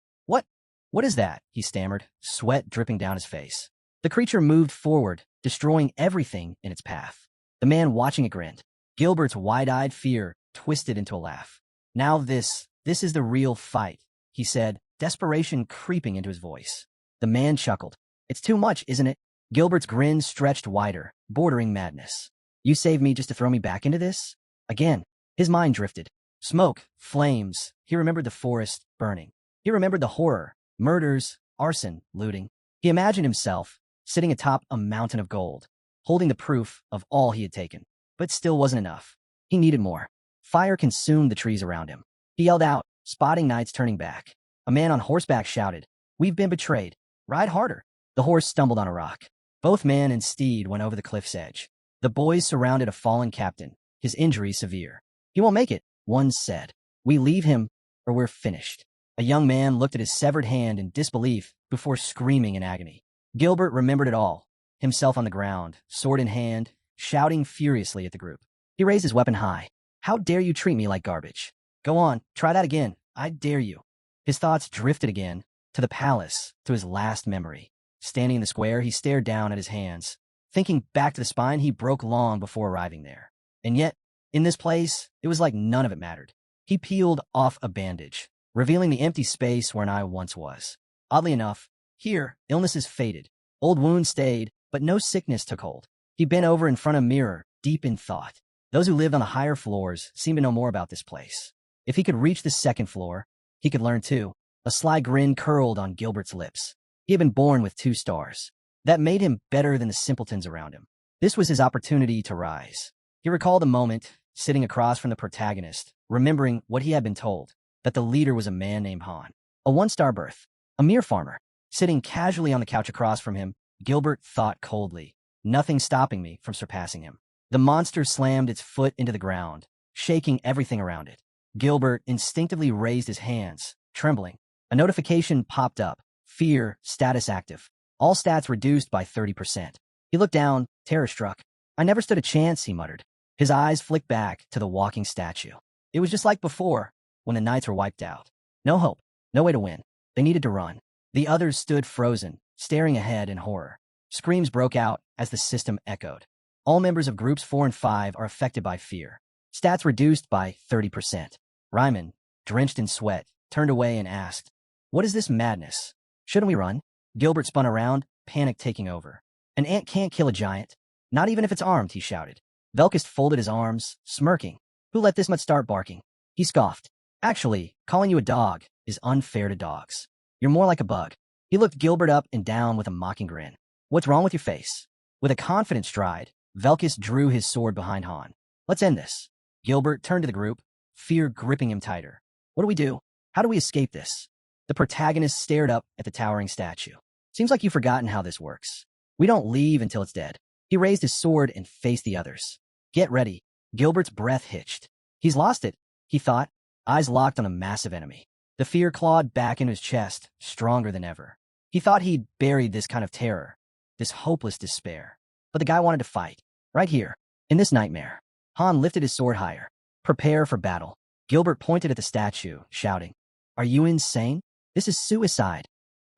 What is that?" he stammered, sweat dripping down his face. The creature moved forward, destroying everything in its path. The man watching it grinned. Gilbert's wide-eyed fear twisted into a laugh. "Now this is the real fight," he said, desperation creeping into his voice. The man chuckled. "It's too much, isn't it?" Gilbert's grin stretched wider, bordering madness. "You saved me just to throw me back into this?" Again, his mind drifted. Smoke, flames. He remembered the forest burning. He remembered the horror, murders, arson, looting. He imagined himself sitting atop a mountain of gold, holding the proof of all he had taken. But still wasn't enough. He needed more. Fire consumed the trees around him. He yelled out, spotting knights turning back. A man on horseback shouted, "We've been betrayed. Ride harder." The horse stumbled on a rock. Both man and steed went over the cliff's edge. The boys surrounded a fallen captain, his injury severe. "He won't make it," one said. "We leave him, or we're finished." A young man looked at his severed hand in disbelief before screaming in agony. Gilbert remembered it all, himself on the ground, sword in hand, shouting furiously at the group. He raised his weapon high. "How dare you treat me like garbage? Go on, try that again. I dare you." His thoughts drifted again, to the palace, to his last memory. Standing in the square, he stared down at his hands, thinking back to the spine he broke long before arriving there. And yet, in this place, it was like none of it mattered. He peeled off a bandage, revealing the empty space where an eye once was. Oddly enough, here, illnesses faded. Old wounds stayed, but no sickness took hold. He bent over in front of a mirror, deep in thought. Those who lived on the higher floors seemed to know more about this place. If he could reach the second floor, he could learn too. A sly grin curled on Gilbert's lips. He had been born with 2 stars. That made him better than the simpletons around him. This was his opportunity to rise. He recalled a moment, sitting across from the protagonist, remembering what he had been told, that the leader was a man named Han. A 1-star birth. A mere farmer. Sitting casually on the couch across from him, Gilbert thought coldly, "Nothing stopping me from surpassing him." The monster slammed its foot into the ground, shaking everything around it. Gilbert instinctively raised his hands, trembling. A notification popped up. Fear, status active. All stats reduced by 30%. He looked down, terror-struck. "I never stood a chance," he muttered. His eyes flicked back to the walking statue. It was just like before, when the knights were wiped out. No hope, no way to win. They needed to run. The others stood frozen, staring ahead in horror. Screams broke out as the system echoed. All members of Groups 4 and 5 are affected by fear. Stats reduced by 30%. Ryman, drenched in sweat, turned away and asked, "What is this madness? Shouldn't we run?" Gilbert spun around, panic taking over. "An ant can't kill a giant. Not even if it's armed," he shouted. Velkist folded his arms, smirking. "Who let this much start barking?" He scoffed. "Actually, calling you a dog is unfair to dogs. You're more like a bug." He looked Gilbert up and down with a mocking grin. "What's wrong with your face?" With a confident stride, Velkist drew his sword behind Han. "Let's end this." Gilbert turned to the group, fear gripping him tighter. "What do we do? How do we escape this?" The protagonist stared up at the towering statue. "Seems like you've forgotten how this works. We don't leave until it's dead." He raised his sword and faced the others. "Get ready." Gilbert's breath hitched. He's lost it, he thought, eyes locked on a massive enemy. The fear clawed back into his chest, stronger than ever. He thought he'd buried this kind of terror, this hopeless despair. But the guy wanted to fight, right here, in this nightmare. Han lifted his sword higher. "Prepare for battle." Gilbert pointed at the statue, shouting, "Are you insane? This is suicide."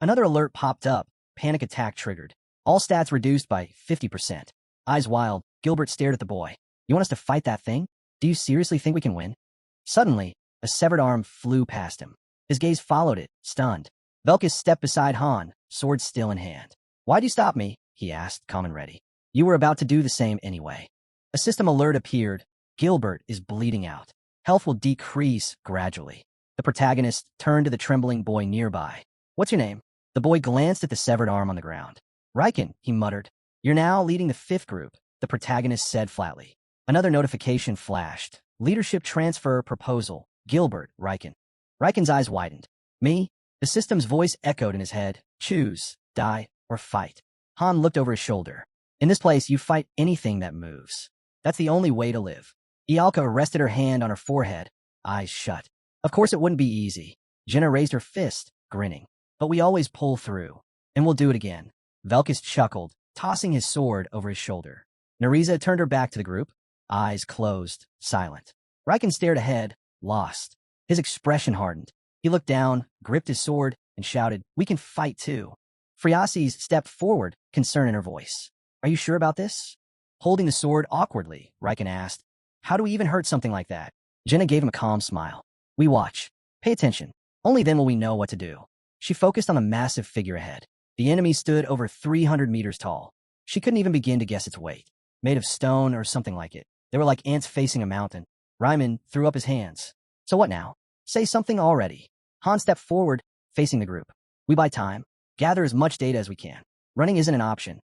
Another alert popped up, panic attack triggered. All stats reduced by 50%. Eyes wild, Gilbert stared at the boy. "You want us to fight that thing? Do you seriously think we can win?" Suddenly, a severed arm flew past him. His gaze followed it, stunned. Velkis stepped beside Han, sword still in hand. "Why'd you stop me?" he asked, calm and ready. "You were about to do the same anyway." A system alert appeared. Gilbert is bleeding out. Health will decrease gradually. The protagonist turned to the trembling boy nearby. "What's your name?" The boy glanced at the severed arm on the ground. "Recon," he muttered. "You're now leading the 5th group," the protagonist said flatly. Another notification flashed. "Leadership transfer proposal. Gilbert, Recon." Recon's eyes widened. "Me?" The system's voice echoed in his head. "Choose, die, or fight." Han looked over his shoulder. "In this place, you fight anything that moves. That's the only way to live." Ialka rested her hand on her forehead, eyes shut. Of course it wouldn't be easy. Jenna raised her fist, grinning. But we always pull through. And we'll do it again. Velkis chuckled, tossing his sword over his shoulder. Nereza turned her back to the group, eyes closed, silent. Recon stared ahead, lost. His expression hardened. He looked down, gripped his sword, and shouted, "We can fight too." Friasis stepped forward, concern in her voice. "Are you sure about this?" Holding the sword awkwardly, Recon asked, "How do we even hurt something like that?" Jenna gave him a calm smile. "We watch. Pay attention. Only then will we know what to do." She focused on the massive figure ahead. The enemy stood over 300 meters tall. She couldn't even begin to guess its weight. Made of stone or something like it. They were like ants facing a mountain. Ryman threw up his hands. "So what now? Say something already." Han stepped forward, facing the group. "We buy time. Gather as much data as we can. Running isn't an option."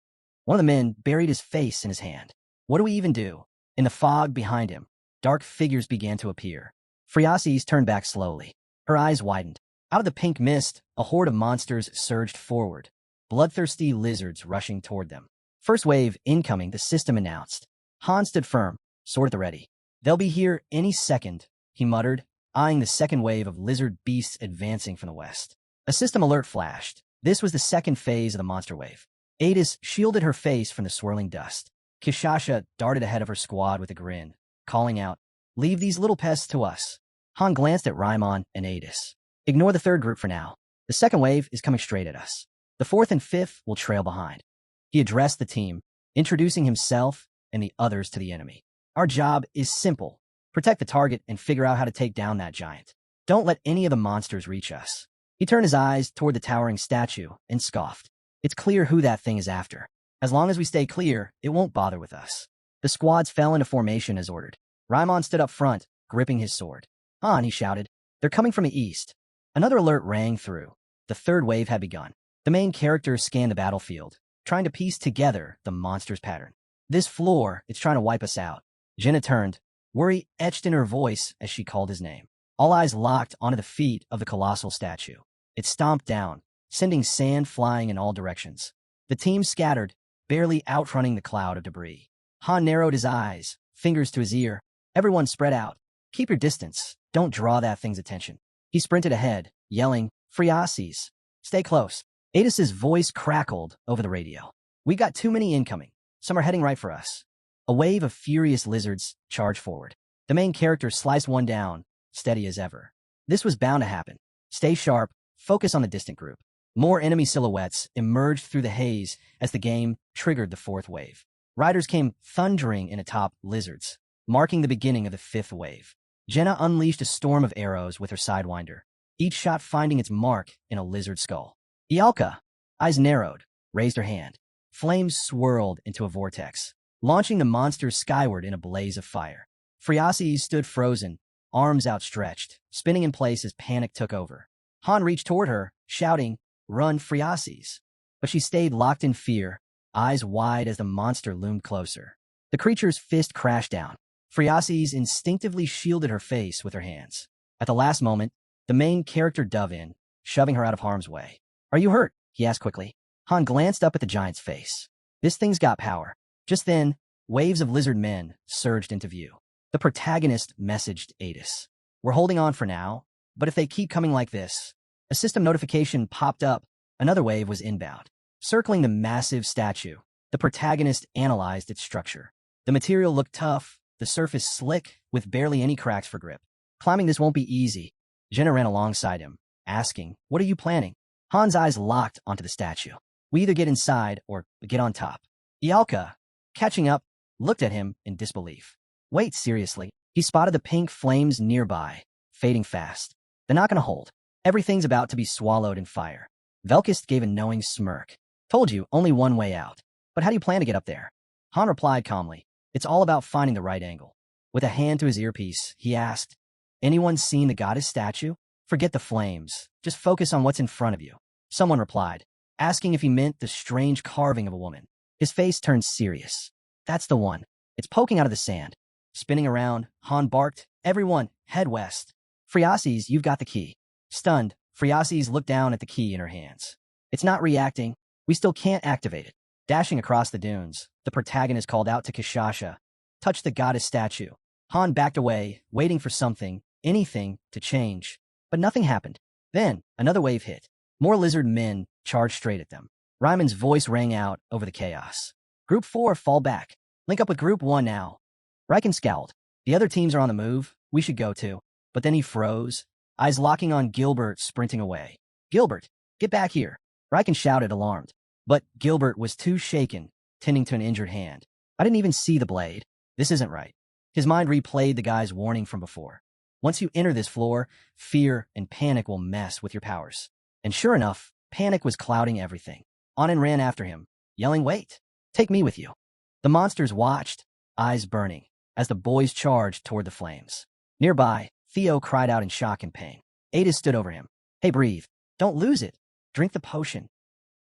One of the men buried his face in his hand. "What do we even do?" In the fog behind him, dark figures began to appear. Friasis turned back slowly. Her eyes widened. Out of the pink mist, a horde of monsters surged forward. Bloodthirsty lizards rushing toward them. "First wave incoming," the system announced. Han stood firm, sword at the ready. "They'll be here any second," he muttered, eyeing the second wave of lizard beasts advancing from the west. A system alert flashed. This was the second phase of the monster wave. Adis shielded her face from the swirling dust. Kishasha darted ahead of her squad with a grin, calling out, "Leave these little pests to us." Han glanced at Raimon and Adis. "Ignore the third group for now. The second wave is coming straight at us. The fourth and fifth will trail behind." He addressed the team, introducing himself and the others to the enemy. "Our job is simple. Protect the target and figure out how to take down that giant. Don't let any of the monsters reach us." He turned his eyes toward the towering statue and scoffed. "It's clear who that thing is after. As long as we stay clear, it won't bother with us." The squads fell into formation as ordered. Raimon stood up front, gripping his sword. "Han," he shouted. "They're coming from the east." Another alert rang through. The third wave had begun. The main character scanned the battlefield, trying to piece together the monster's pattern. "This floor, it's trying to wipe us out." Jenna turned, worry etched in her voice as she called his name. All eyes locked onto the feet of the colossal statue. It stomped down, sending sand flying in all directions. The team scattered, barely outrunning the cloud of debris. Han narrowed his eyes, fingers to his ear. "Everyone spread out. Keep your distance. Don't draw that thing's attention." He sprinted ahead, yelling, "Friasis, stay close." Adis's voice crackled over the radio. "We got too many incoming. Some are heading right for us." A wave of furious lizards charged forward. The main character sliced one down, steady as ever. This was bound to happen. Stay sharp, focus on the distant group. More enemy silhouettes emerged through the haze as the game triggered the fourth wave. Riders came thundering in atop lizards, marking the beginning of the fifth wave. Jenna unleashed a storm of arrows with her sidewinder, each shot finding its mark in a lizard skull. Ialka, eyes narrowed, raised her hand. Flames swirled into a vortex, launching the monsters skyward in a blaze of fire. Friasis stood frozen, arms outstretched, spinning in place as panic took over. Han reached toward her, shouting, "Run, Friasis!" But she stayed locked in fear, eyes wide as the monster loomed closer. The creature's fist crashed down. Friasis instinctively shielded her face with her hands. At the last moment, the main character dove in, shoving her out of harm's way. "Are you hurt?" he asked quickly. Han glanced up at the giant's face. "This thing's got power." Just then, waves of lizard men surged into view. The protagonist messaged Adis, "We're holding on for now, but if they keep coming like this..." A system notification popped up. Another wave was inbound. Circling the massive statue, the protagonist analyzed its structure. The material looked tough, the surface slick, with barely any cracks for grip. "Climbing this won't be easy." Jenna ran alongside him, asking, "What are you planning?" Han's eyes locked onto the statue. "We either get inside or get on top." Ialka, catching up, looked at him in disbelief. "Wait, seriously?" He spotted the pink flames nearby, fading fast. "They're not going to hold. Everything's about to be swallowed in fire." Velkis gave a knowing smirk. "Told you, only one way out. But how do you plan to get up there?" Han replied calmly, "It's all about finding the right angle." With a hand to his earpiece, he asked, "Anyone seen the goddess statue? Forget the flames. Just focus on what's in front of you." Someone replied, asking if he meant the strange carving of a woman. His face turned serious. "That's the one. It's poking out of the sand." Spinning around, Han barked, "Everyone, head west." "Friasis, you've got the key." Stunned, Friasis looked down at the key in her hands. "It's not reacting. We still can't activate it." Dashing across the dunes, the protagonist called out to Kishasha, "Touch the goddess statue." Han backed away, waiting for something, anything, to change. But nothing happened. Then, another wave hit. More lizard men charged straight at them. Ryman's voice rang out over the chaos. Group 4, fall back. Link up with Group 1 now. Riken scowled. The other teams are on the move. We should go too. But then he froze, eyes locking on Gilbert sprinting away. Gilbert, get back here. Riken shouted, alarmed. But Gilbert was too shaken, tending to an injured hand. I didn't even see the blade. This isn't right. His mind replayed the guy's warning from before. Once you enter this floor, fear and panic will mess with your powers. And sure enough, panic was clouding everything. Anin ran after him, yelling, wait, take me with you. The monsters watched, eyes burning, as the boys charged toward the flames. Nearby, Theo cried out in shock and pain. Adis stood over him. Hey, breathe. Don't lose it. Drink the potion.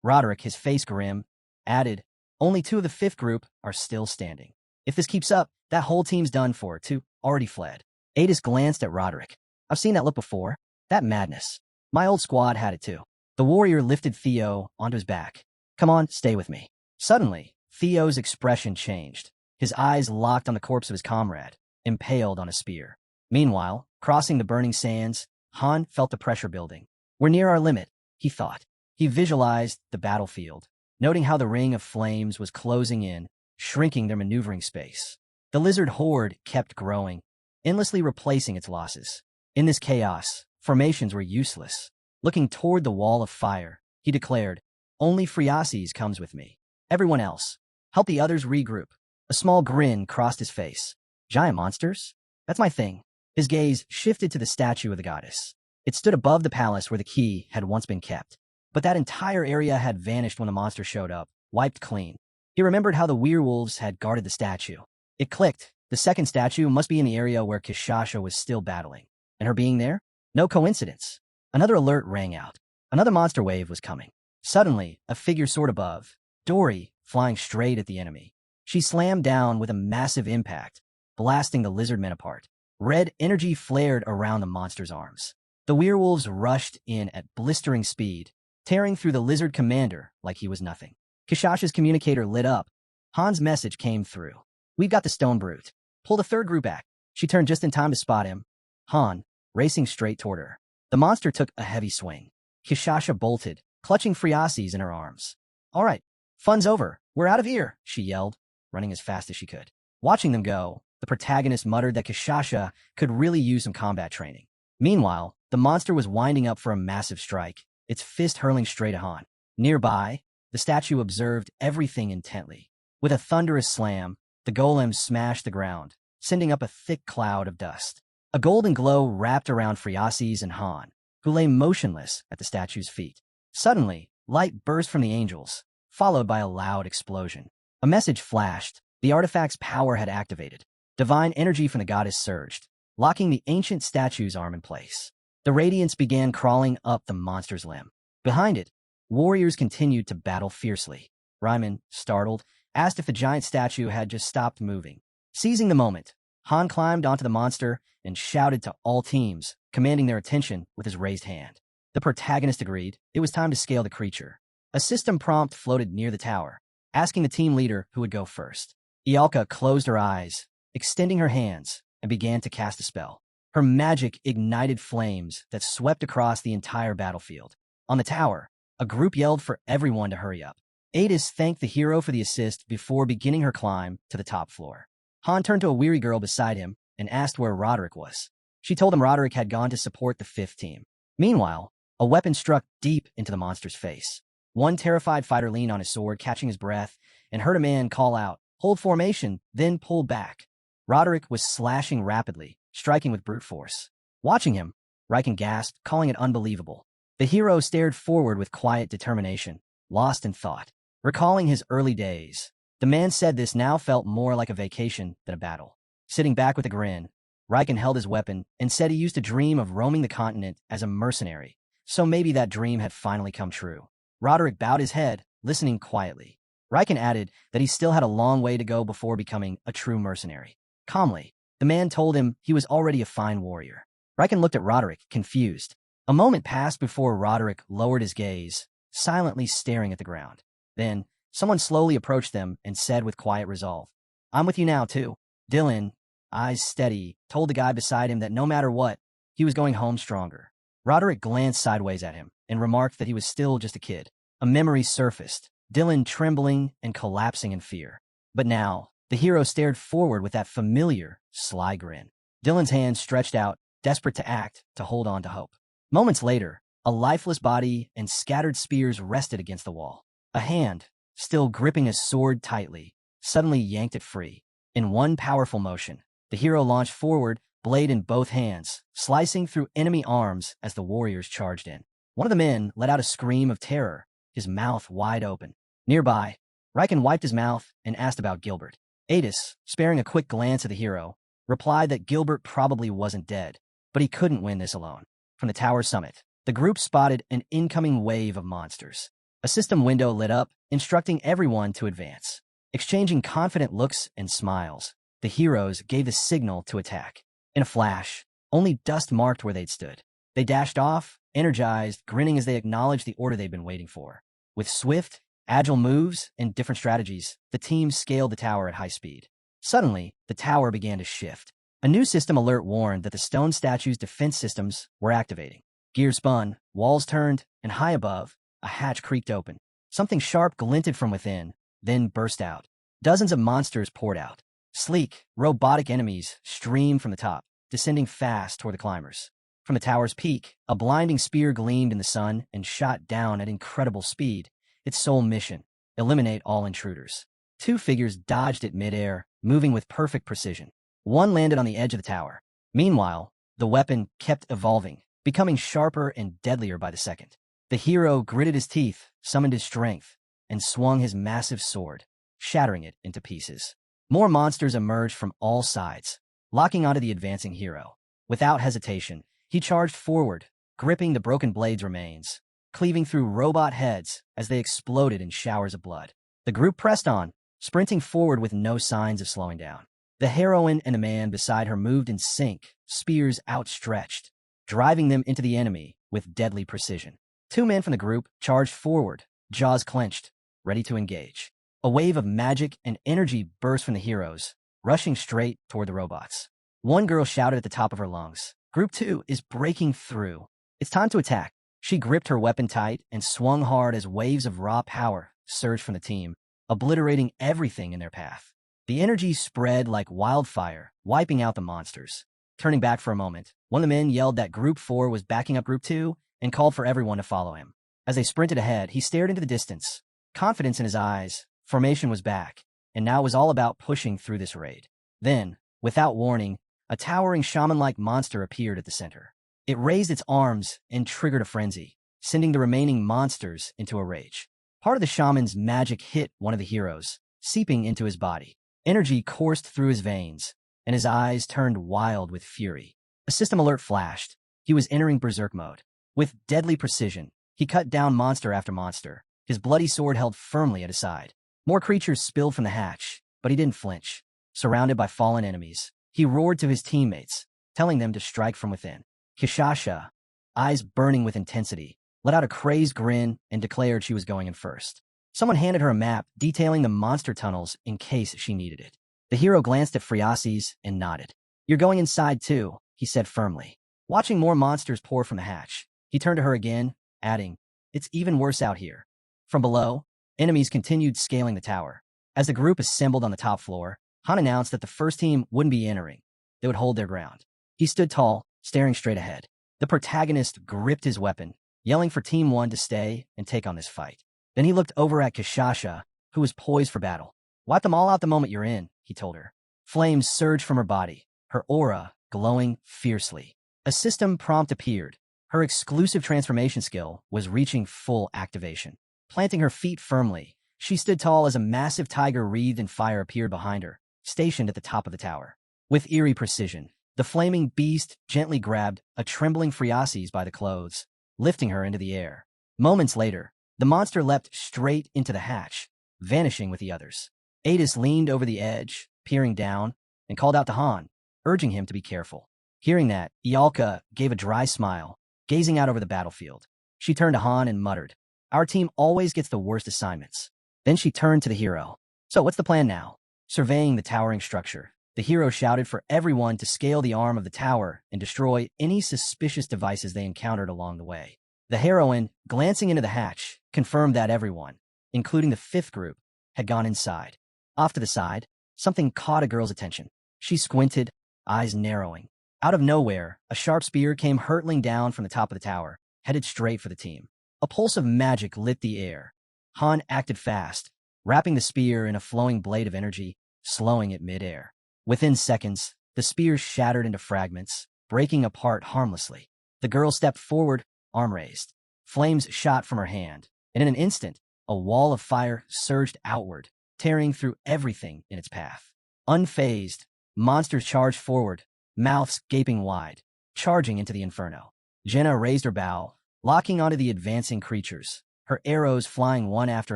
Roderick, his face grim, added, only 2 of the 5th group are still standing. If this keeps up, that whole team's done for. 2 already fled. Adis glanced at Roderick. I've seen that look before. That madness. My old squad had it too. The warrior lifted Theo onto his back. Come on, stay with me. Suddenly, Theo's expression changed. His eyes locked on the corpse of his comrade, impaled on a spear. Meanwhile, crossing the burning sands, Han felt the pressure building. We're near our limit, he thought. He visualized the battlefield, noting how the ring of flames was closing in, shrinking their maneuvering space. The lizard horde kept growing, endlessly replacing its losses. In this chaos, formations were useless. Looking toward the wall of fire, he declared, only Friases comes with me. Everyone else, help the others regroup. A small grin crossed his face. Giant monsters? That's my thing. His gaze shifted to the statue of the goddess. It stood above the palace where the key had once been kept. But that entire area had vanished when the monster showed up, wiped clean. He remembered how the werewolves had guarded the statue. It clicked. The second statue must be in the area where Kishasha was still battling. And her being there? No coincidence. Another alert rang out. Another monster wave was coming. Suddenly, a figure soared above. Dory, flying straight at the enemy. She slammed down with a massive impact, blasting the lizard men apart. Red energy flared around the monster's arms. The werewolves rushed in at blistering speed, tearing through the lizard commander like he was nothing. Kishasha's communicator lit up. Han's message came through. We've got the stone brute. Pull the 3rd group back. She turned just in time to spot him. Han, racing straight toward her. The monster took a heavy swing. Kishasha bolted, clutching Friases in her arms. All right, fun's over. We're out of here, she yelled, running as fast as she could. Watching them go, the protagonist muttered that Kishasha could really use some combat training. Meanwhile, the monster was winding up for a massive strike, its fist hurling straight at Han. Nearby, the statue observed everything intently. With a thunderous slam, the golem smashed the ground, sending up a thick cloud of dust. A golden glow wrapped around Friases and Han, who lay motionless at the statue's feet. Suddenly, light burst from the angels, followed by a loud explosion. A message flashed. The artifact's power had activated. Divine energy from the goddess surged, locking the ancient statue's arm in place. The radiance began crawling up the monster's limb. Behind it, warriors continued to battle fiercely. Ryman, startled, asked if the giant statue had just stopped moving. Seizing the moment, Han climbed onto the monster and shouted to all teams, commanding their attention with his raised hand. The protagonist agreed. It was time to scale the creature. A system prompt floated near the tower, asking the team leader who would go first. Ialka closed her eyes, extending her hands, and began to cast a spell. Her magic ignited flames that swept across the entire battlefield. On the tower, a group yelled for everyone to hurry up. Adis thanked the hero for the assist before beginning her climb to the top floor. Han turned to a weary girl beside him and asked where Roderick was. She told him Roderick had gone to support the 5th team. Meanwhile, a weapon struck deep into the monster's face. One terrified fighter leaned on his sword, catching his breath, and heard a man call out, "Hold formation, then pull back." Roderick was slashing rapidly, striking with brute force. Watching him, Riken gasped, calling it unbelievable. The hero stared forward with quiet determination, lost in thought. Recalling his early days, the man said this now felt more like a vacation than a battle. Sitting back with a grin, Riken held his weapon and said he used to dream of roaming the continent as a mercenary, so maybe that dream had finally come true. Roderick bowed his head, listening quietly. Riken added that he still had a long way to go before becoming a true mercenary. Calmly, the man told him he was already a fine warrior. Riken looked at Roderick, confused. A moment passed before Roderick lowered his gaze, silently staring at the ground. Then, someone slowly approached them and said with quiet resolve, "I'm with you now, too." Dylan, eyes steady, told the guy beside him that no matter what, he was going home stronger. Roderick glanced sideways at him and remarked that he was still just a kid. A memory surfaced, Dylan trembling and collapsing in fear. But now, the hero stared forward with that familiar, sly grin. Dylan's hand stretched out, desperate to act, to hold on to hope. Moments later, a lifeless body and scattered spears rested against the wall. A hand, still gripping his sword tightly, suddenly yanked it free. In one powerful motion, the hero launched forward, blade in both hands, slicing through enemy arms as the warriors charged in. One of the men let out a scream of terror, his mouth wide open. Nearby, Recon wiped his mouth and asked about Gilbert. Adis, sparing a quick glance at the hero, replied that Gilbert probably wasn't dead, but he couldn't win this alone. From the tower summit, the group spotted an incoming wave of monsters. A system window lit up, instructing everyone to advance. Exchanging confident looks and smiles, the heroes gave the signal to attack. In a flash, only dust marked where they'd stood. They dashed off, energized, grinning as they acknowledged the order they'd been waiting for. With swift, agile moves and different strategies, the team scaled the tower at high speed. Suddenly, the tower began to shift. A new system alert warned that the stone statue's defense systems were activating. Gears spun, walls turned, and high above, a hatch creaked open. Something sharp glinted from within, then burst out. Dozens of monsters poured out. Sleek, robotic enemies streamed from the top, descending fast toward the climbers. From the tower's peak, a blinding spear gleamed in the sun and shot down at incredible speed. Its sole mission: eliminate all intruders. Two figures dodged it midair, moving with perfect precision. One landed on the edge of the tower. Meanwhile, the weapon kept evolving, becoming sharper and deadlier by the second. The hero gritted his teeth, summoned his strength, and swung his massive sword, shattering it into pieces. More monsters emerged from all sides, locking onto the advancing hero. Without hesitation, he charged forward, gripping the broken blade's remains, cleaving through robot heads as they exploded in showers of blood. The group pressed on, sprinting forward with no signs of slowing down. The heroine and the man beside her moved in sync, spears outstretched, driving them into the enemy with deadly precision. Two men from the group charged forward, jaws clenched, ready to engage. A wave of magic and energy burst from the heroes, rushing straight toward the robots. One girl shouted at the top of her lungs, "Group 2 is breaking through. It's time to attack." She gripped her weapon tight and swung hard as waves of raw power surged from the team, obliterating everything in their path. The energy spread like wildfire, wiping out the monsters. Turning back for a moment, one of the men yelled that Group 4 was backing up Group 2 and called for everyone to follow him. As they sprinted ahead, he stared into the distance, confidence in his eyes. Formation was back, and now it was all about pushing through this raid. Then, without warning, a towering shaman-like monster appeared at the center. It raised its arms and triggered a frenzy, sending the remaining monsters into a rage. Part of the shaman's magic hit one of the heroes, seeping into his body. Energy coursed through his veins, and his eyes turned wild with fury. A system alert flashed. He was entering berserk mode. With deadly precision, he cut down monster after monster, his bloody sword held firmly at his side. More creatures spilled from the hatch, but he didn't flinch. Surrounded by fallen enemies, he roared to his teammates, telling them to strike from within. Kishasha, eyes burning with intensity, let out a crazed grin and declared she was going in first. Someone handed her a map detailing the monster tunnels in case she needed it. The hero glanced at Friasis and nodded. "You're going inside too," he said firmly. Watching more monsters pour from the hatch, he turned to her again, adding, "It's even worse out here." From below, enemies continued scaling the tower. As the group assembled on the top floor, Han announced that the first team wouldn't be entering. They would hold their ground. He stood tall, staring straight ahead. The protagonist gripped his weapon, yelling for Team 1 to stay and take on this fight. Then he looked over at Kishasha, who was poised for battle. "Wipe them all out the moment you're in," he told her. Flames surged from her body, her aura glowing fiercely. A system prompt appeared. Her exclusive transformation skill was reaching full activation. Planting her feet firmly, she stood tall as a massive tiger wreathed in fire appeared behind her, stationed at the top of the tower. With eerie precision, the flaming beast gently grabbed a trembling Friasis by the clothes, lifting her into the air. Moments later, the monster leapt straight into the hatch, vanishing with the others. Adis leaned over the edge, peering down, and called out to Han, urging him to be careful. Hearing that, Ialka gave a dry smile, gazing out over the battlefield. She turned to Han and muttered, "Our team always gets the worst assignments." Then she turned to the hero. "So what's the plan now?" Surveying the towering structure, the hero shouted for everyone to scale the arm of the tower and destroy any suspicious devices they encountered along the way. The heroine, glancing into the hatch, confirmed that everyone, including the fifth group, had gone inside. Off to the side, something caught a girl's attention. She squinted, eyes narrowing. Out of nowhere, a sharp spear came hurtling down from the top of the tower, headed straight for the team. A pulse of magic lit the air. Han acted fast, wrapping the spear in a flowing blade of energy, slowing it mid-air. Within seconds, the spear shattered into fragments, breaking apart harmlessly. The girl stepped forward, arm raised. Flames shot from her hand, and in an instant, a wall of fire surged outward, tearing through everything in its path. Unfazed, monsters charged forward, mouths gaping wide, charging into the inferno. Jenna raised her bow, locking onto the advancing creatures, her arrows flying one after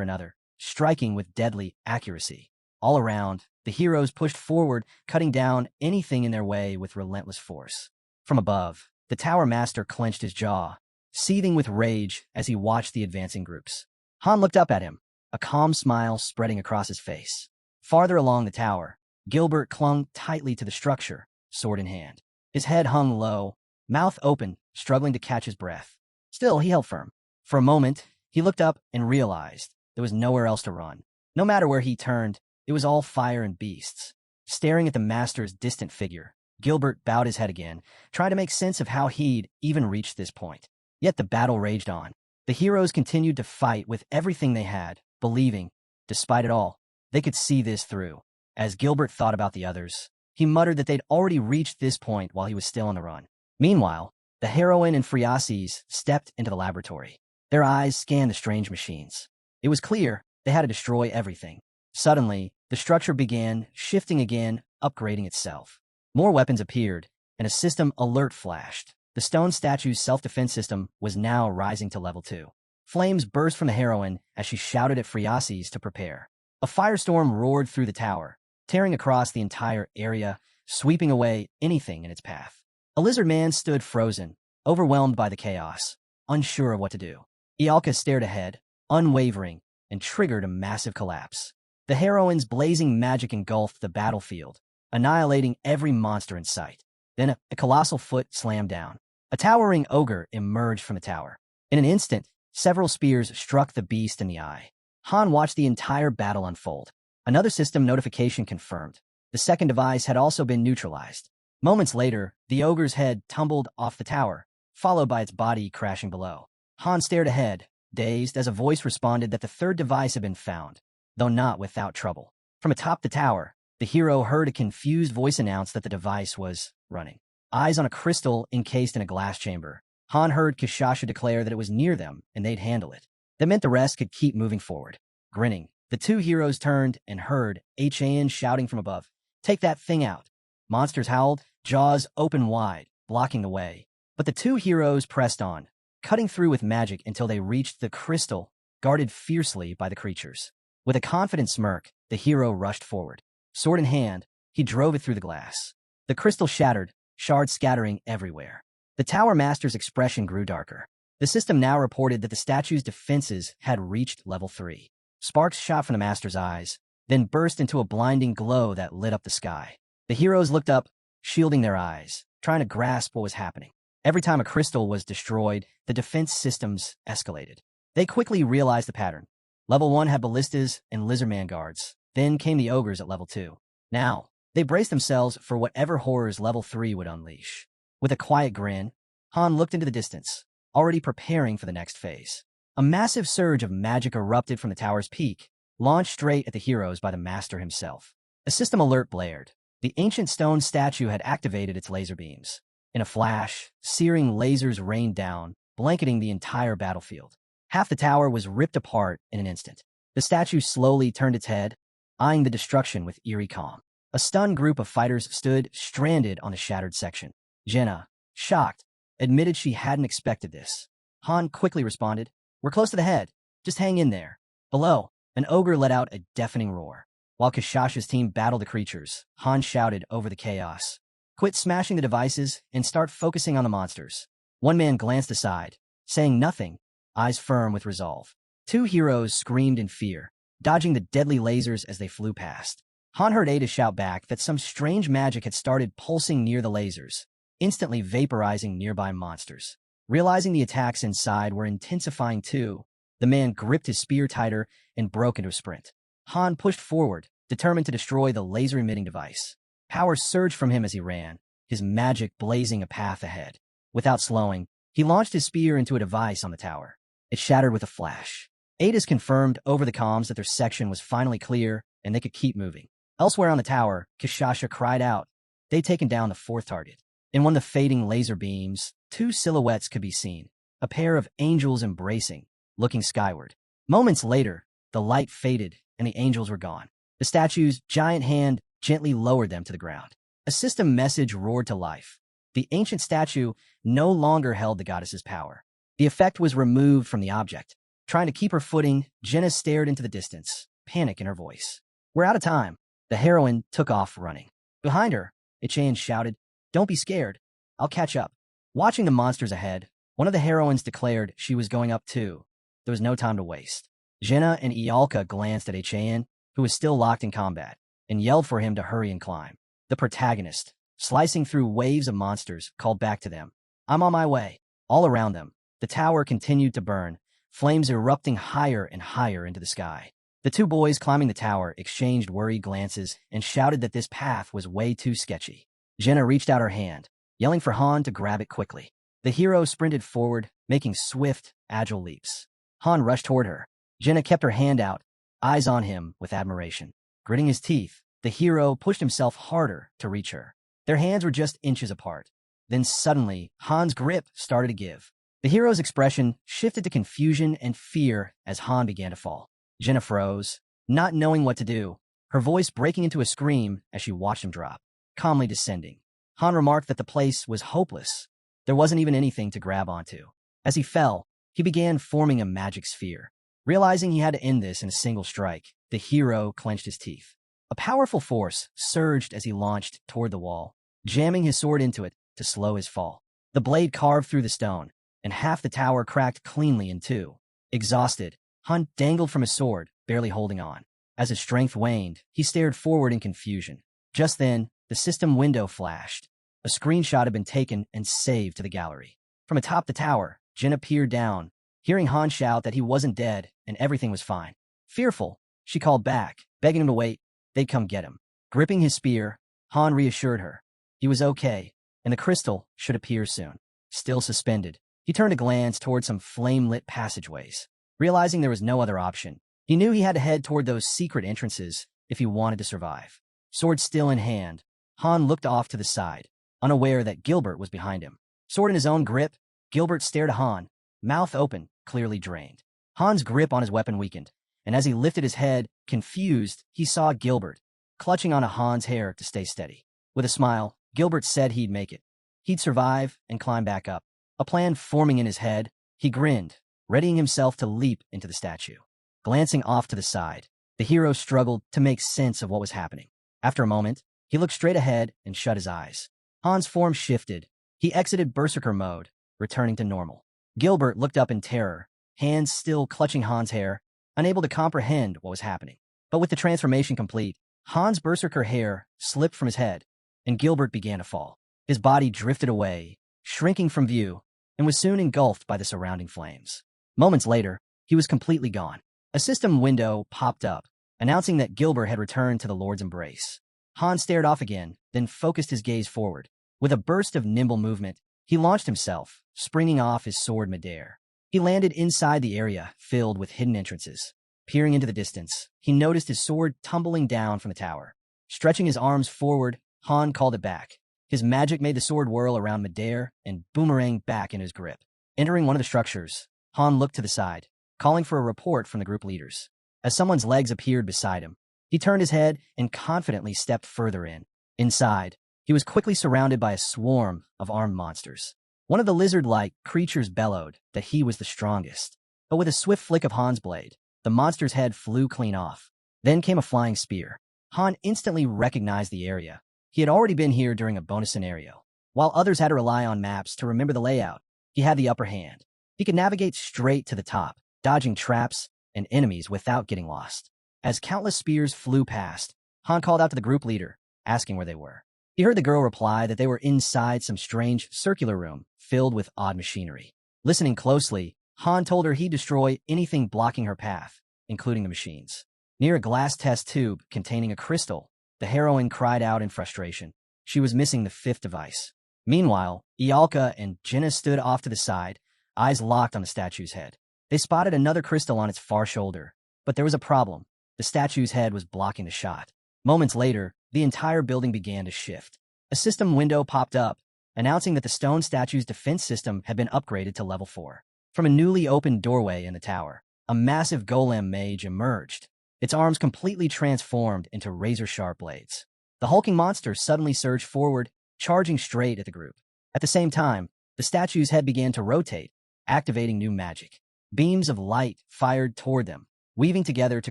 another, striking with deadly accuracy. All around, the heroes pushed forward, cutting down anything in their way with relentless force. From above, the Tower Master clenched his jaw, seething with rage as he watched the advancing groups. Han looked up at him, a calm smile spreading across his face. Farther along the tower, Gilbert clung tightly to the structure, sword in hand. His head hung low, mouth open, struggling to catch his breath. Still, he held firm. For a moment, he looked up and realized there was nowhere else to run. No matter where he turned, it was all fire and beasts. Staring at the master's distant figure, Gilbert bowed his head again, trying to make sense of how he'd even reached this point. Yet the battle raged on. The heroes continued to fight with everything they had, believing, despite it all, they could see this through. As Gilbert thought about the others, he muttered that they'd already reached this point while he was still on the run. Meanwhile, the heroine and Friases stepped into the laboratory. Their eyes scanned the strange machines. It was clear they had to destroy everything. Suddenly, the structure began shifting again, upgrading itself. More weapons appeared, and a system alert flashed. The stone statue's self-defense system was now rising to level 2. Flames burst from the heroine as she shouted at Friases to prepare. A firestorm roared through the tower, tearing across the entire area, sweeping away anything in its path. A lizard man stood frozen, overwhelmed by the chaos, unsure of what to do. Ialka stared ahead, unwavering, and triggered a massive collapse. The heroine's blazing magic engulfed the battlefield, annihilating every monster in sight. Then a colossal foot slammed down. A towering ogre emerged from the tower. In an instant, several spears struck the beast in the eye. Han watched the entire battle unfold. Another system notification confirmed. The second device had also been neutralized. Moments later, the ogre's head tumbled off the tower, followed by its body crashing below. Han stared ahead, dazed as a voice responded that the third device had been found, though not without trouble. From atop the tower, the hero heard a confused voice announce that the device was running. Eyes on a crystal encased in a glass chamber, Han heard Kishasha declare that it was near them and they'd handle it. That meant the rest could keep moving forward. Grinning, the two heroes turned and heard Han shouting from above, "Take that thing out." Monsters howled, jaws open wide, blocking the way. But the two heroes pressed on, cutting through with magic until they reached the crystal, guarded fiercely by the creatures. With a confident smirk, the hero rushed forward. Sword in hand, he drove it through the glass. The crystal shattered, shards scattering everywhere. The Tower Master's expression grew darker. The system now reported that the statue's defenses had reached level 3. Sparks shot from the Master's eyes, then burst into a blinding glow that lit up the sky. The heroes looked up, shielding their eyes, trying to grasp what was happening. Every time a crystal was destroyed, the defense systems escalated. They quickly realized the pattern. Level 1 had ballistas and lizardman guards. Then came the ogres at level 2. Now, they braced themselves for whatever horrors level 3 would unleash. With a quiet grin, Han looked into the distance, already preparing for the next phase. A massive surge of magic erupted from the tower's peak, launched straight at the heroes by the Master himself. A system alert blared. The ancient stone statue had activated its laser beams. In a flash, searing lasers rained down, blanketing the entire battlefield. Half the tower was ripped apart in an instant. The statue slowly turned its head, eyeing the destruction with eerie calm. A stunned group of fighters stood stranded on the shattered section. Jenna, shocked, admitted she hadn't expected this. Han quickly responded, "We're close to the head. Just hang in there." Below, an ogre let out a deafening roar. While Kishasha's team battled the creatures, Han shouted over the chaos, "Quit smashing the devices and start focusing on the monsters." One man glanced aside, saying nothing, eyes firm with resolve. Two heroes screamed in fear, dodging the deadly lasers as they flew past. Han heard Ada shout back that some strange magic had started pulsing near the lasers, instantly vaporizing nearby monsters. Realizing the attacks inside were intensifying too, the man gripped his spear tighter and broke into a sprint. Han pushed forward, determined to destroy the laser-emitting device. Power surged from him as he ran, his magic blazing a path ahead. Without slowing, he launched his spear into a device on the tower. It shattered with a flash. Ada's confirmed over the comms that their section was finally clear and they could keep moving. Elsewhere on the tower, Kishasha cried out. They'd taken down the fourth target. In one of the fading laser beams, two silhouettes could be seen, a pair of angels embracing, looking skyward. Moments later, the light faded and the angels were gone. The statue's giant hand gently lowered them to the ground. A system message roared to life. The ancient statue no longer held the goddess's power. The effect was removed from the object. Trying to keep her footing, Jenna stared into the distance, panic in her voice. We're out of time. The heroine took off running. Behind her, Ichayan shouted, Don't be scared. I'll catch up. Watching the monsters ahead, one of the heroines declared she was going up too. There was no time to waste. Jenna and Ialka glanced at Ichayan, who was still locked in combat, and yelled for him to hurry and climb. The protagonist, slicing through waves of monsters, called back to them. I'm on my way. All around them, the tower continued to burn, flames erupting higher and higher into the sky. The two boys climbing the tower exchanged worried glances and shouted that this path was way too sketchy. Jenna reached out her hand, yelling for Han to grab it quickly. The hero sprinted forward, making swift, agile leaps. Han rushed toward her. Jenna kept her hand out, eyes on him with admiration. Gritting his teeth, the hero pushed himself harder to reach her. Their hands were just inches apart. Then suddenly, Han's grip started to give. The hero's expression shifted to confusion and fear as Han began to fall. Jenna froze, not knowing what to do, her voice breaking into a scream as she watched him drop, calmly descending. Han remarked that the place was hopeless. There wasn't even anything to grab onto. As he fell, he began forming a magic sphere. Realizing he had to end this in a single strike, the hero clenched his teeth. A powerful force surged as he launched toward the wall, jamming his sword into it to slow his fall. The blade carved through the stone, and half the tower cracked cleanly in two. Exhausted, Han dangled from his sword, barely holding on. As his strength waned, he stared forward in confusion. Just then, the system window flashed. A screenshot had been taken and saved to the gallery. From atop the tower, Jenna peered down, hearing Han shout that he wasn't dead and everything was fine. Fearful, she called back, begging him to wait. They'd come get him. Gripping his spear, Han reassured her. He was okay, and the crystal should appear soon. Still suspended, he turned a glance toward some flame-lit passageways. Realizing there was no other option, he knew he had to head toward those secret entrances if he wanted to survive. Sword still in hand, Han looked off to the side, unaware that Gilbert was behind him. Sword in his own grip, Gilbert stared at Han, mouth open, clearly drained. Han's grip on his weapon weakened, and as he lifted his head, confused, he saw Gilbert, clutching onto Han's hair to stay steady. With a smile, Gilbert said he'd make it. He'd survive and climb back up. A plan forming in his head, he grinned, readying himself to leap into the statue. Glancing off to the side, the hero struggled to make sense of what was happening. After a moment, he looked straight ahead and shut his eyes. Han's form shifted. He exited berserker mode, returning to normal. Gilbert looked up in terror, hands still clutching Han's hair, unable to comprehend what was happening. But with the transformation complete, Han's berserker hair slipped from his head, and Gilbert began to fall. His body drifted away, shrinking from view, and was soon engulfed by the surrounding flames. Moments later, he was completely gone. A system window popped up, announcing that Gilbert had returned to the Lord's embrace. Han stared off again, then focused his gaze forward. With a burst of nimble movement, he launched himself, springing off his sword midair. He landed inside the area filled with hidden entrances. Peering into the distance, he noticed his sword tumbling down from the tower. Stretching his arms forward, Han called it back. His magic made the sword whirl around midair and boomerang back in his grip. Entering one of the structures, Han looked to the side, calling for a report from the group leaders. As someone's legs appeared beside him, he turned his head and confidently stepped further in. Inside, he was quickly surrounded by a swarm of armed monsters. One of the lizard-like creatures bellowed that he was the strongest. But with a swift flick of Han's blade, the monster's head flew clean off. Then came a flying spear. Han instantly recognized the area. He had already been here during a bonus scenario. While others had to rely on maps to remember the layout, he had the upper hand. He could navigate straight to the top, dodging traps and enemies without getting lost. As countless spears flew past, Han called out to the group leader, asking where they were. He heard the girl reply that they were inside some strange circular room filled with odd machinery. Listening closely, Han told her he'd destroy anything blocking her path, including the machines. Near a glass test tube containing a crystal, the heroine cried out in frustration. She was missing the fifth device. Meanwhile, Ialka and Jenna stood off to the side, eyes locked on the statue's head. They spotted another crystal on its far shoulder, but there was a problem. The statue's head was blocking the shot. Moments later, the entire building began to shift. A system window popped up, announcing that the stone statue's defense system had been upgraded to level 4. From a newly opened doorway in the tower, a massive golem mage emerged, its arms completely transformed into razor-sharp blades. The hulking monster suddenly surged forward, charging straight at the group. At the same time, the statue's head began to rotate, activating new magic. Beams of light fired toward them, weaving together to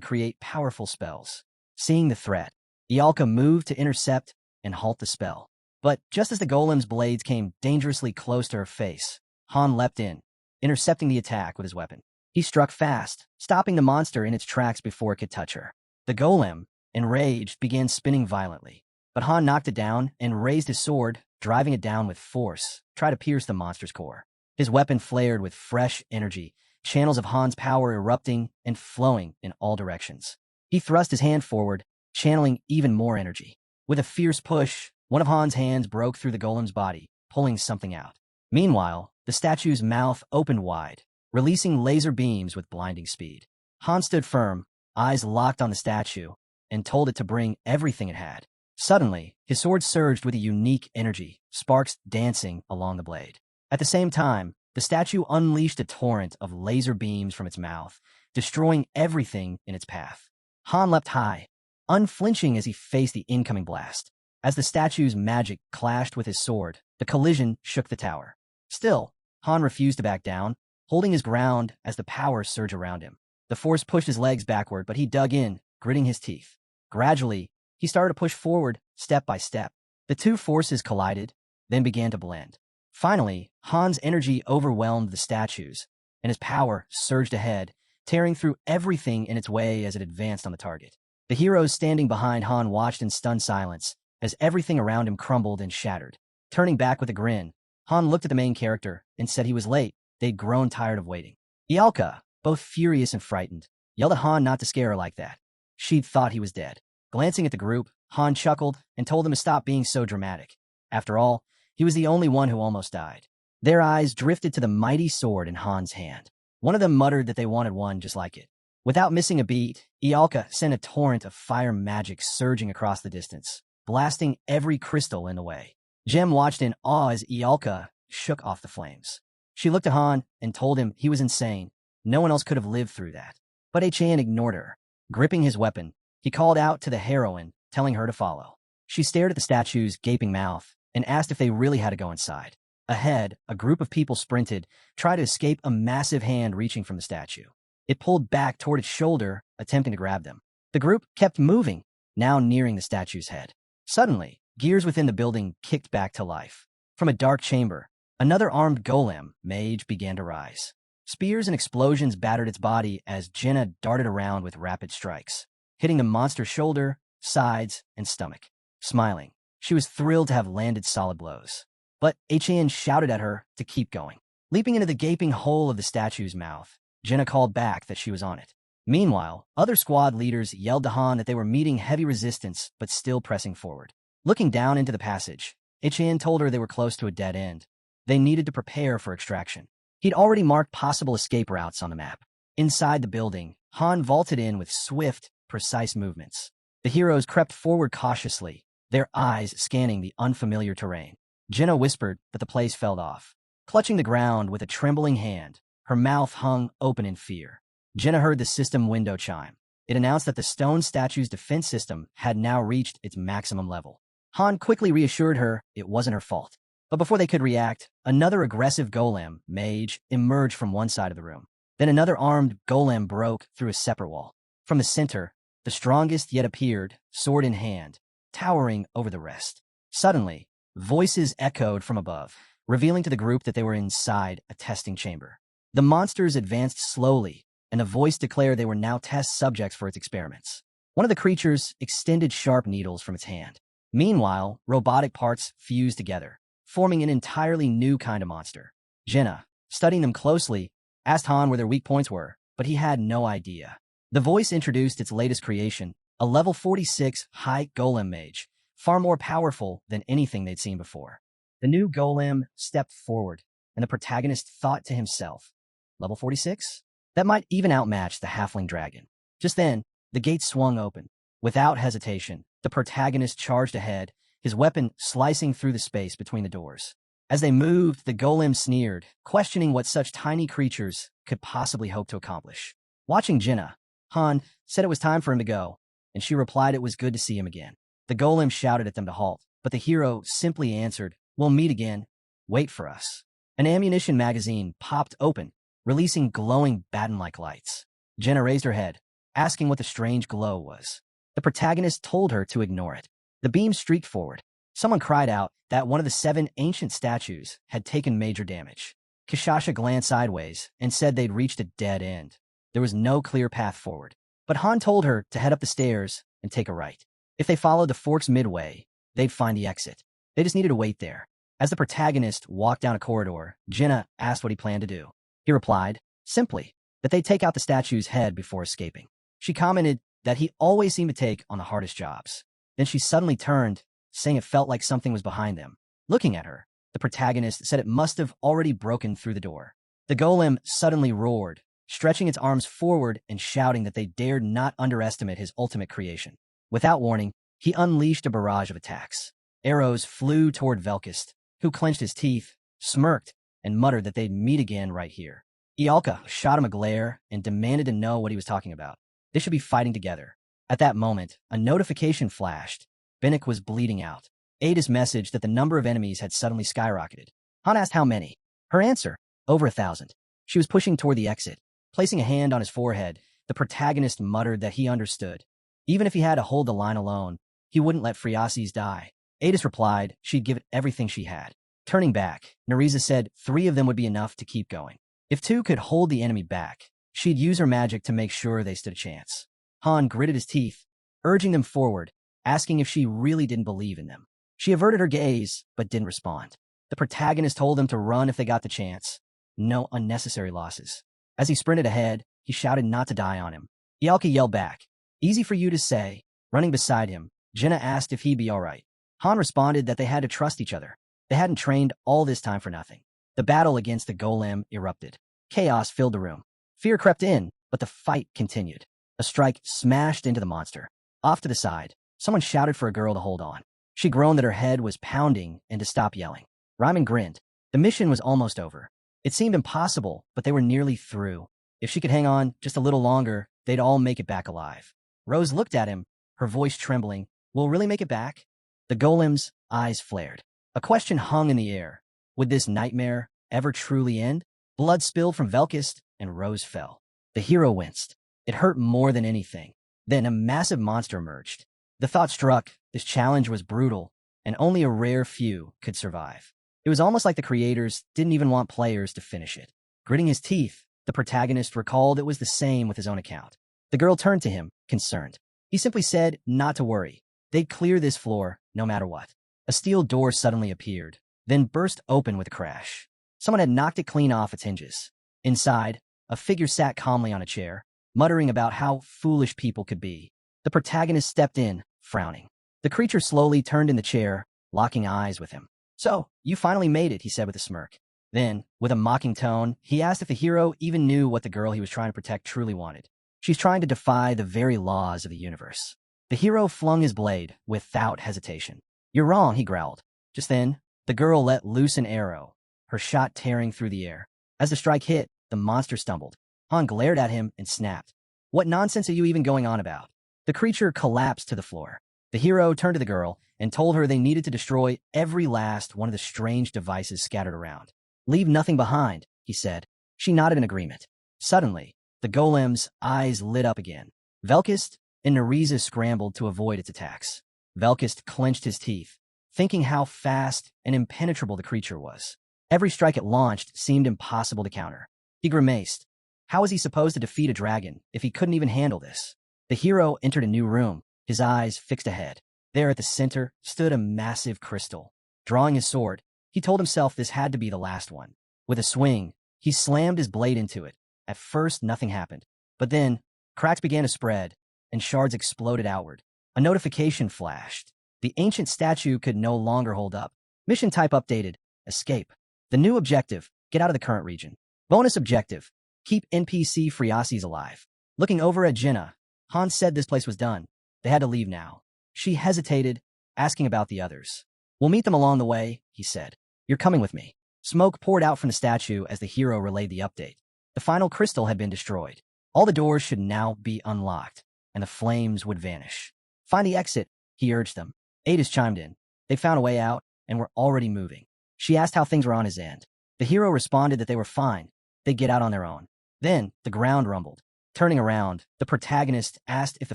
create powerful spells. Seeing the threat, Ialka moved to intercept and halt the spell. But just as the golem's blades came dangerously close to her face, Han leapt in, intercepting the attack with his weapon. He struck fast, stopping the monster in its tracks before it could touch her. The golem, enraged, began spinning violently. But Han knocked it down and raised his sword, driving it down with force, try to pierce the monster's core. His weapon flared with fresh energy, channels of Han's power erupting and flowing in all directions. He thrust his hand forward, channeling even more energy. With a fierce push, one of Han's hands broke through the golem's body, pulling something out. Meanwhile, the statue's mouth opened wide, releasing laser beams with blinding speed. Han stood firm, eyes locked on the statue, and told it to bring everything it had. Suddenly, his sword surged with a unique energy, sparks dancing along the blade. At the same time, the statue unleashed a torrent of laser beams from its mouth, destroying everything in its path. Han leapt high, unflinching as he faced the incoming blast. As the statue's magic clashed with his sword, the collision shook the tower. Still, Han refused to back down, holding his ground as the power surged around him. The force pushed his legs backward, but he dug in, gritting his teeth. Gradually, he started to push forward, step by step. The two forces collided, then began to blend. Finally, Han's energy overwhelmed the statues, and his power surged ahead, tearing through everything in its way as it advanced on the target. The heroes standing behind Han watched in stunned silence as everything around him crumbled and shattered. Turning back with a grin, Han looked at the main character and said he was late. They'd grown tired of waiting. Ialka, both furious and frightened, yelled at Han not to scare her like that. She'd thought he was dead. Glancing at the group, Han chuckled and told them to stop being so dramatic. After all, he was the only one who almost died. Their eyes drifted to the mighty sword in Han's hand. One of them muttered that they wanted one just like it. Without missing a beat, Ialka sent a torrent of fire magic surging across the distance, blasting every crystal in the way. Jem watched in awe as Ialka shook off the flames. She looked at Han and told him he was insane. No one else could have lived through that. But Achan ignored her. Gripping his weapon, he called out to the heroine, telling her to follow. She stared at the statue's gaping mouth and asked if they really had to go inside. Ahead, a group of people sprinted, trying to escape a massive hand reaching from the statue. It pulled back toward its shoulder, attempting to grab them. The group kept moving, now nearing the statue's head. Suddenly, gears within the building kicked back to life. From a dark chamber, another armed golem mage began to rise. Spears and explosions battered its body as Jenna darted around with rapid strikes, hitting the monster's shoulder, sides, and stomach. Smiling, she was thrilled to have landed solid blows. But Achan shouted at her to keep going. Leaping into the gaping hole of the statue's mouth, Jenna called back that she was on it. Meanwhile, other squad leaders yelled to Han that they were meeting heavy resistance but still pressing forward. Looking down into the passage, Achan told her they were close to a dead end. They needed to prepare for extraction. He'd already marked possible escape routes on the map. Inside the building, Han vaulted in with swift, precise movements. The heroes crept forward cautiously, their eyes scanning the unfamiliar terrain. Jenna whispered that the place fell off. Clutching the ground with a trembling hand, her mouth hung open in fear. Jenna heard the system window chime. It announced that the stone statue's defense system had now reached its maximum level. Han quickly reassured her it wasn't her fault. But before they could react, another aggressive golem, mage, emerged from one side of the room. Then another armed golem broke through a separate wall. From the center, the strongest yet appeared, sword in hand, towering over the rest. Suddenly, voices echoed from above, revealing to the group that they were inside a testing chamber. The monsters advanced slowly, and a voice declared they were now test subjects for its experiments. One of the creatures extended sharp needles from its hand. Meanwhile, robotic parts fused together, forming an entirely new kind of monster. Jenna, studying them closely, asked Han where their weak points were, but he had no idea. The voice introduced its latest creation, a level 46 high golem mage, far more powerful than anything they'd seen before. The new golem stepped forward, and the protagonist thought to himself, level 46? That might even outmatch the halfling dragon. Just then, the gate swung open. Without hesitation, the protagonist charged ahead, his weapon slicing through the space between the doors. As they moved, the golem sneered, questioning what such tiny creatures could possibly hope to accomplish. Watching Jenna, Han said it was time for him to go, and she replied it was good to see him again. The golem shouted at them to halt, but the hero simply answered, "We'll meet again. Wait for us." An ammunition magazine popped open, releasing glowing baton-like lights. Jenna raised her head, asking what the strange glow was. The protagonist told her to ignore it. The beam streaked forward. Someone cried out that one of the 7 ancient statues had taken major damage. Kishasha glanced sideways and said they'd reached a dead end. There was no clear path forward. But Han told her to head up the stairs and take a right. If they followed the forks midway, they'd find the exit. They just needed to wait there. As the protagonist walked down a corridor, Jenna asked what he planned to do. He replied, simply, that they'd take out the statue's head before escaping. She commented that he always seemed to take on the hardest jobs. Then she suddenly turned, saying it felt like something was behind them. Looking at her, the protagonist said it must have already broken through the door. The golem suddenly roared, stretching its arms forward and shouting that they dared not underestimate his ultimate creation. Without warning, he unleashed a barrage of attacks. Arrows flew toward Velkist, who clenched his teeth, smirked, and muttered that they'd meet again right here. Ialka shot him a glare and demanded to know what he was talking about. They should be fighting together. At that moment, a notification flashed. Binnick was bleeding out. Ada's message that the number of enemies had suddenly skyrocketed. Han asked how many. Her answer, over 1,000. She was pushing toward the exit. Placing a hand on his forehead, the protagonist muttered that he understood. Even if he had to hold the line alone, he wouldn't let Friasis die. Adis replied she'd give it everything she had. Turning back, Nariza said 3 of them would be enough to keep going. If 2 could hold the enemy back, she'd use her magic to make sure they stood a chance. Han gritted his teeth, urging them forward, asking if she really didn't believe in them. She averted her gaze, but didn't respond. The protagonist told them to run if they got the chance. No unnecessary losses. As he sprinted ahead, he shouted not to die on him. Ialka yelled back, "Easy for you to say." Running beside him, Jenna asked if he'd be all right. Han responded that they had to trust each other. They hadn't trained all this time for nothing. The battle against the golem erupted. Chaos filled the room. Fear crept in, but the fight continued. A strike smashed into the monster. Off to the side, someone shouted for a girl to hold on. She groaned that her head was pounding and to stop yelling. Ryman grinned. The mission was almost over. It seemed impossible, but they were nearly through. If she could hang on just a little longer, they'd all make it back alive. Rose looked at him, her voice trembling. "We'll really make it back?" The golem's eyes flared. A question hung in the air. Would this nightmare ever truly end? Blood spilled from Velkist, and Rose fell. The hero winced. It hurt more than anything. Then a massive monster emerged. The thought struck, this challenge was brutal, and only a rare few could survive. It was almost like the creators didn't even want players to finish it. Gritting his teeth, the protagonist recalled it was the same with his own account. The girl turned to him, concerned. He simply said not to worry. They'd clear this floor, no matter what. A steel door suddenly appeared, then burst open with a crash. Someone had knocked it clean off its hinges. Inside, a figure sat calmly on a chair, muttering about how foolish people could be. The protagonist stepped in, frowning. The creature slowly turned in the chair, locking eyes with him. "So, you finally made it," he said with a smirk. Then, with a mocking tone, he asked if the hero even knew what the girl he was trying to protect truly wanted. "She's trying to defy the very laws of the universe." The hero flung his blade without hesitation. "You're wrong," he growled. Just then, the girl let loose an arrow, her shot tearing through the air. As the strike hit, the monster stumbled. Han glared at him and snapped. "What nonsense are you even going on about?" The creature collapsed to the floor. The hero turned to the girl and told her they needed to destroy every last one of the strange devices scattered around. "Leave nothing behind," he said. She nodded in agreement. Suddenly, the golem's eyes lit up again. Velkist and Nariza scrambled to avoid its attacks. Velkist clenched his teeth, thinking how fast and impenetrable the creature was. Every strike it launched seemed impossible to counter. He grimaced. How was he supposed to defeat a dragon if he couldn't even handle this? The hero entered a new room, his eyes fixed ahead. There at the center stood a massive crystal. Drawing his sword, he told himself this had to be the last one. With a swing, he slammed his blade into it. At first, nothing happened. But then, cracks began to spread, and shards exploded outward. A notification flashed. The ancient statue could no longer hold up. Mission type updated. Escape. The new objective, get out of the current region. Bonus objective, keep NPC Friasis alive. Looking over at Jenna, Hans said this place was done. They had to leave now. She hesitated, asking about the others. We'll meet them along the way, he said. You're coming with me. Smoke poured out from the statue as the hero relayed the update. The final crystal had been destroyed. All the doors should now be unlocked, and the flames would vanish. Find the exit, he urged them. Adis chimed in. They found a way out, and were already moving. She asked how things were on his end. The hero responded that they were fine. They'd get out on their own. Then, the ground rumbled. Turning around, the protagonist asked if the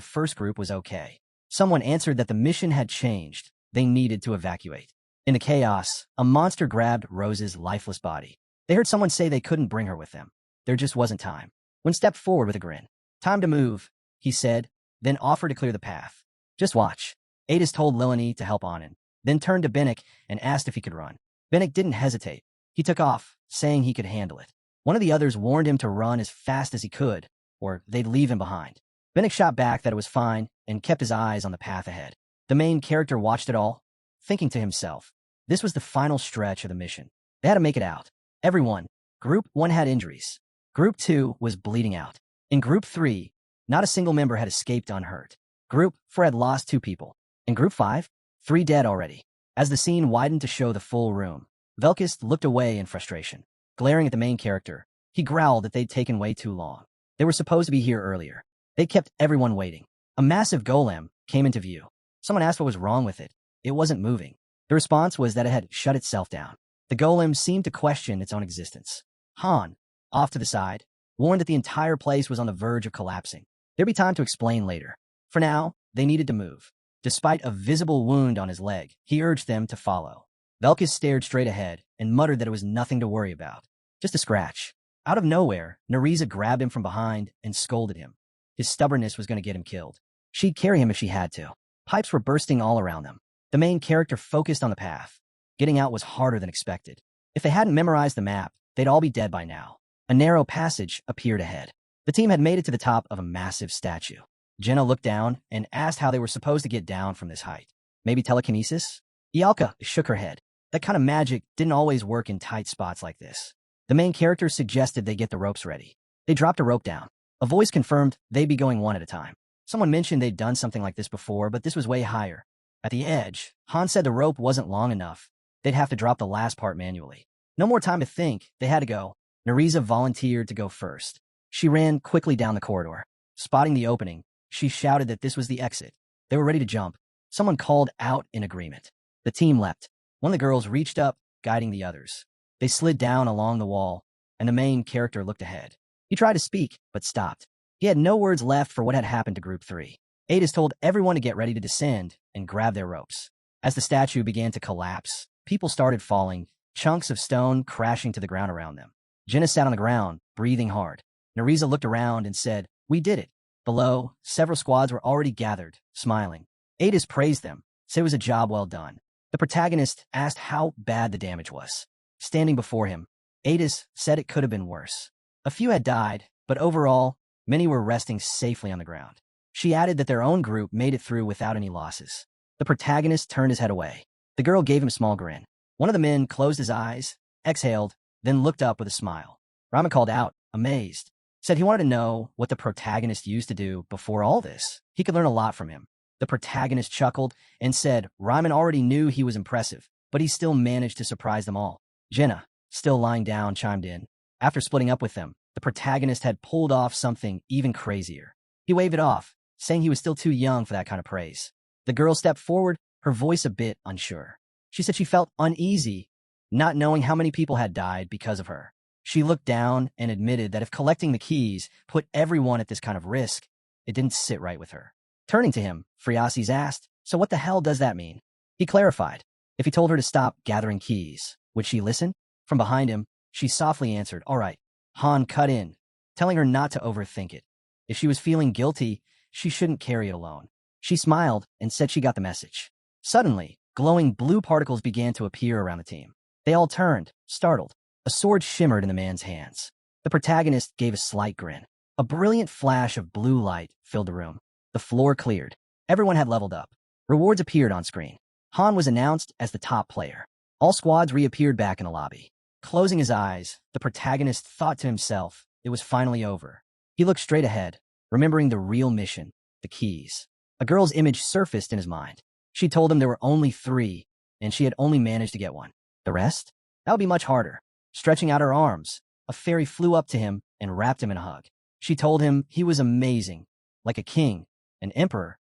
first group was okay. Someone answered that the mission had changed. They needed to evacuate. In the chaos, a monster grabbed Rose's lifeless body. They heard someone say they couldn't bring her with them. There just wasn't time. One stepped forward with a grin. Time to move, he said, then offered to clear the path. Just watch. Adis told Lilani to help Anand, then turned to Bennick and asked if he could run. Bennick didn't hesitate. He took off, saying he could handle it. One of the others warned him to run as fast as he could, or they'd leave him behind. Bennick shot back that it was fine and kept his eyes on the path ahead. The main character watched it all, thinking to himself, this was the final stretch of the mission. They had to make it out. Everyone. Group 1 had injuries. Group 2 was bleeding out. In Group 3, not a single member had escaped unhurt. Group 4 had lost 2 people. In Group 5, 3 dead already. As the scene widened to show the full room, Velkist looked away in frustration. Glaring at the main character, he growled that they'd taken way too long. They were supposed to be here earlier. They kept everyone waiting. A massive golem came into view. Someone asked what was wrong with it. It wasn't moving. The response was that it had shut itself down. The golem seemed to question its own existence. Han, off to the side, warned that the entire place was on the verge of collapsing. There'd be time to explain later. For now, they needed to move. Despite a visible wound on his leg, he urged them to follow. Velkis stared straight ahead and muttered that it was nothing to worry about. Just a scratch. Out of nowhere, Nerissa grabbed him from behind and scolded him. His stubbornness was going to get him killed. She'd carry him if she had to. Pipes were bursting all around them. The main character focused on the path. Getting out was harder than expected. If they hadn't memorized the map, they'd all be dead by now. A narrow passage appeared ahead. The team had made it to the top of a massive statue. Jenna looked down and asked how they were supposed to get down from this height. Maybe telekinesis? Ialka shook her head. That kind of magic didn't always work in tight spots like this. The main character suggested they get the ropes ready. They dropped a rope down. A voice confirmed they'd be going one at a time. Someone mentioned they'd done something like this before, but this was way higher. At the edge, Han said the rope wasn't long enough. They'd have to drop the last part manually. No more time to think. They had to go. Nerissa volunteered to go first. She ran quickly down the corridor. Spotting the opening, she shouted that this was the exit. They were ready to jump. Someone called out in agreement. The team leapt. One of the girls reached up, guiding the others. They slid down along the wall, and the main character looked ahead. He tried to speak, but stopped. He had no words left for what had happened to Group 3. Adis told everyone to get ready to descend and grab their ropes. As the statue began to collapse, people started falling, chunks of stone crashing to the ground around them. Jenna sat on the ground, breathing hard. Nerissa looked around and said, "We did it." Below, several squads were already gathered, smiling. Adis praised them, said it was a job well done. The protagonist asked how bad the damage was. Standing before him, Adis said it could have been worse. A few had died, but overall, many were resting safely on the ground. She added that their own group made it through without any losses. The protagonist turned his head away. The girl gave him a small grin. One of the men closed his eyes, exhaled, then looked up with a smile. Raman called out, amazed. Said he wanted to know what the protagonist used to do before all this. He could learn a lot from him. The protagonist chuckled and said Ryman already knew he was impressive, but he still managed to surprise them all. Jenna, still lying down, chimed in. After splitting up with them, the protagonist had pulled off something even crazier. He waved it off, saying he was still too young for that kind of praise. The girl stepped forward, her voice a bit unsure. She said she felt uneasy, not knowing how many people had died because of her. She looked down and admitted that if collecting the keys put everyone at this kind of risk, it didn't sit right with her. Turning to him, Friasis asked, "So what the hell does that mean?" He clarified. If he told her to stop gathering keys, would she listen? From behind him, she softly answered, "All right." Han cut in, telling her not to overthink it. If she was feeling guilty, she shouldn't carry it alone. She smiled and said she got the message. Suddenly, glowing blue particles began to appear around the team. They all turned, startled. A sword shimmered in the man's hands. The protagonist gave a slight grin. A brilliant flash of blue light filled the room. The floor cleared. Everyone had leveled up. Rewards appeared on screen. Han was announced as the top player. All squads reappeared back in the lobby. Closing his eyes, the protagonist thought to himself, it was finally over. He looked straight ahead, remembering the real mission, the keys. A girl's image surfaced in his mind. She told him there were only 3, and she had only managed to get one. The rest? That would be much harder. Stretching out her arms, a fairy flew up to him and wrapped him in a hug. She told him he was amazing, like a king, an emperor,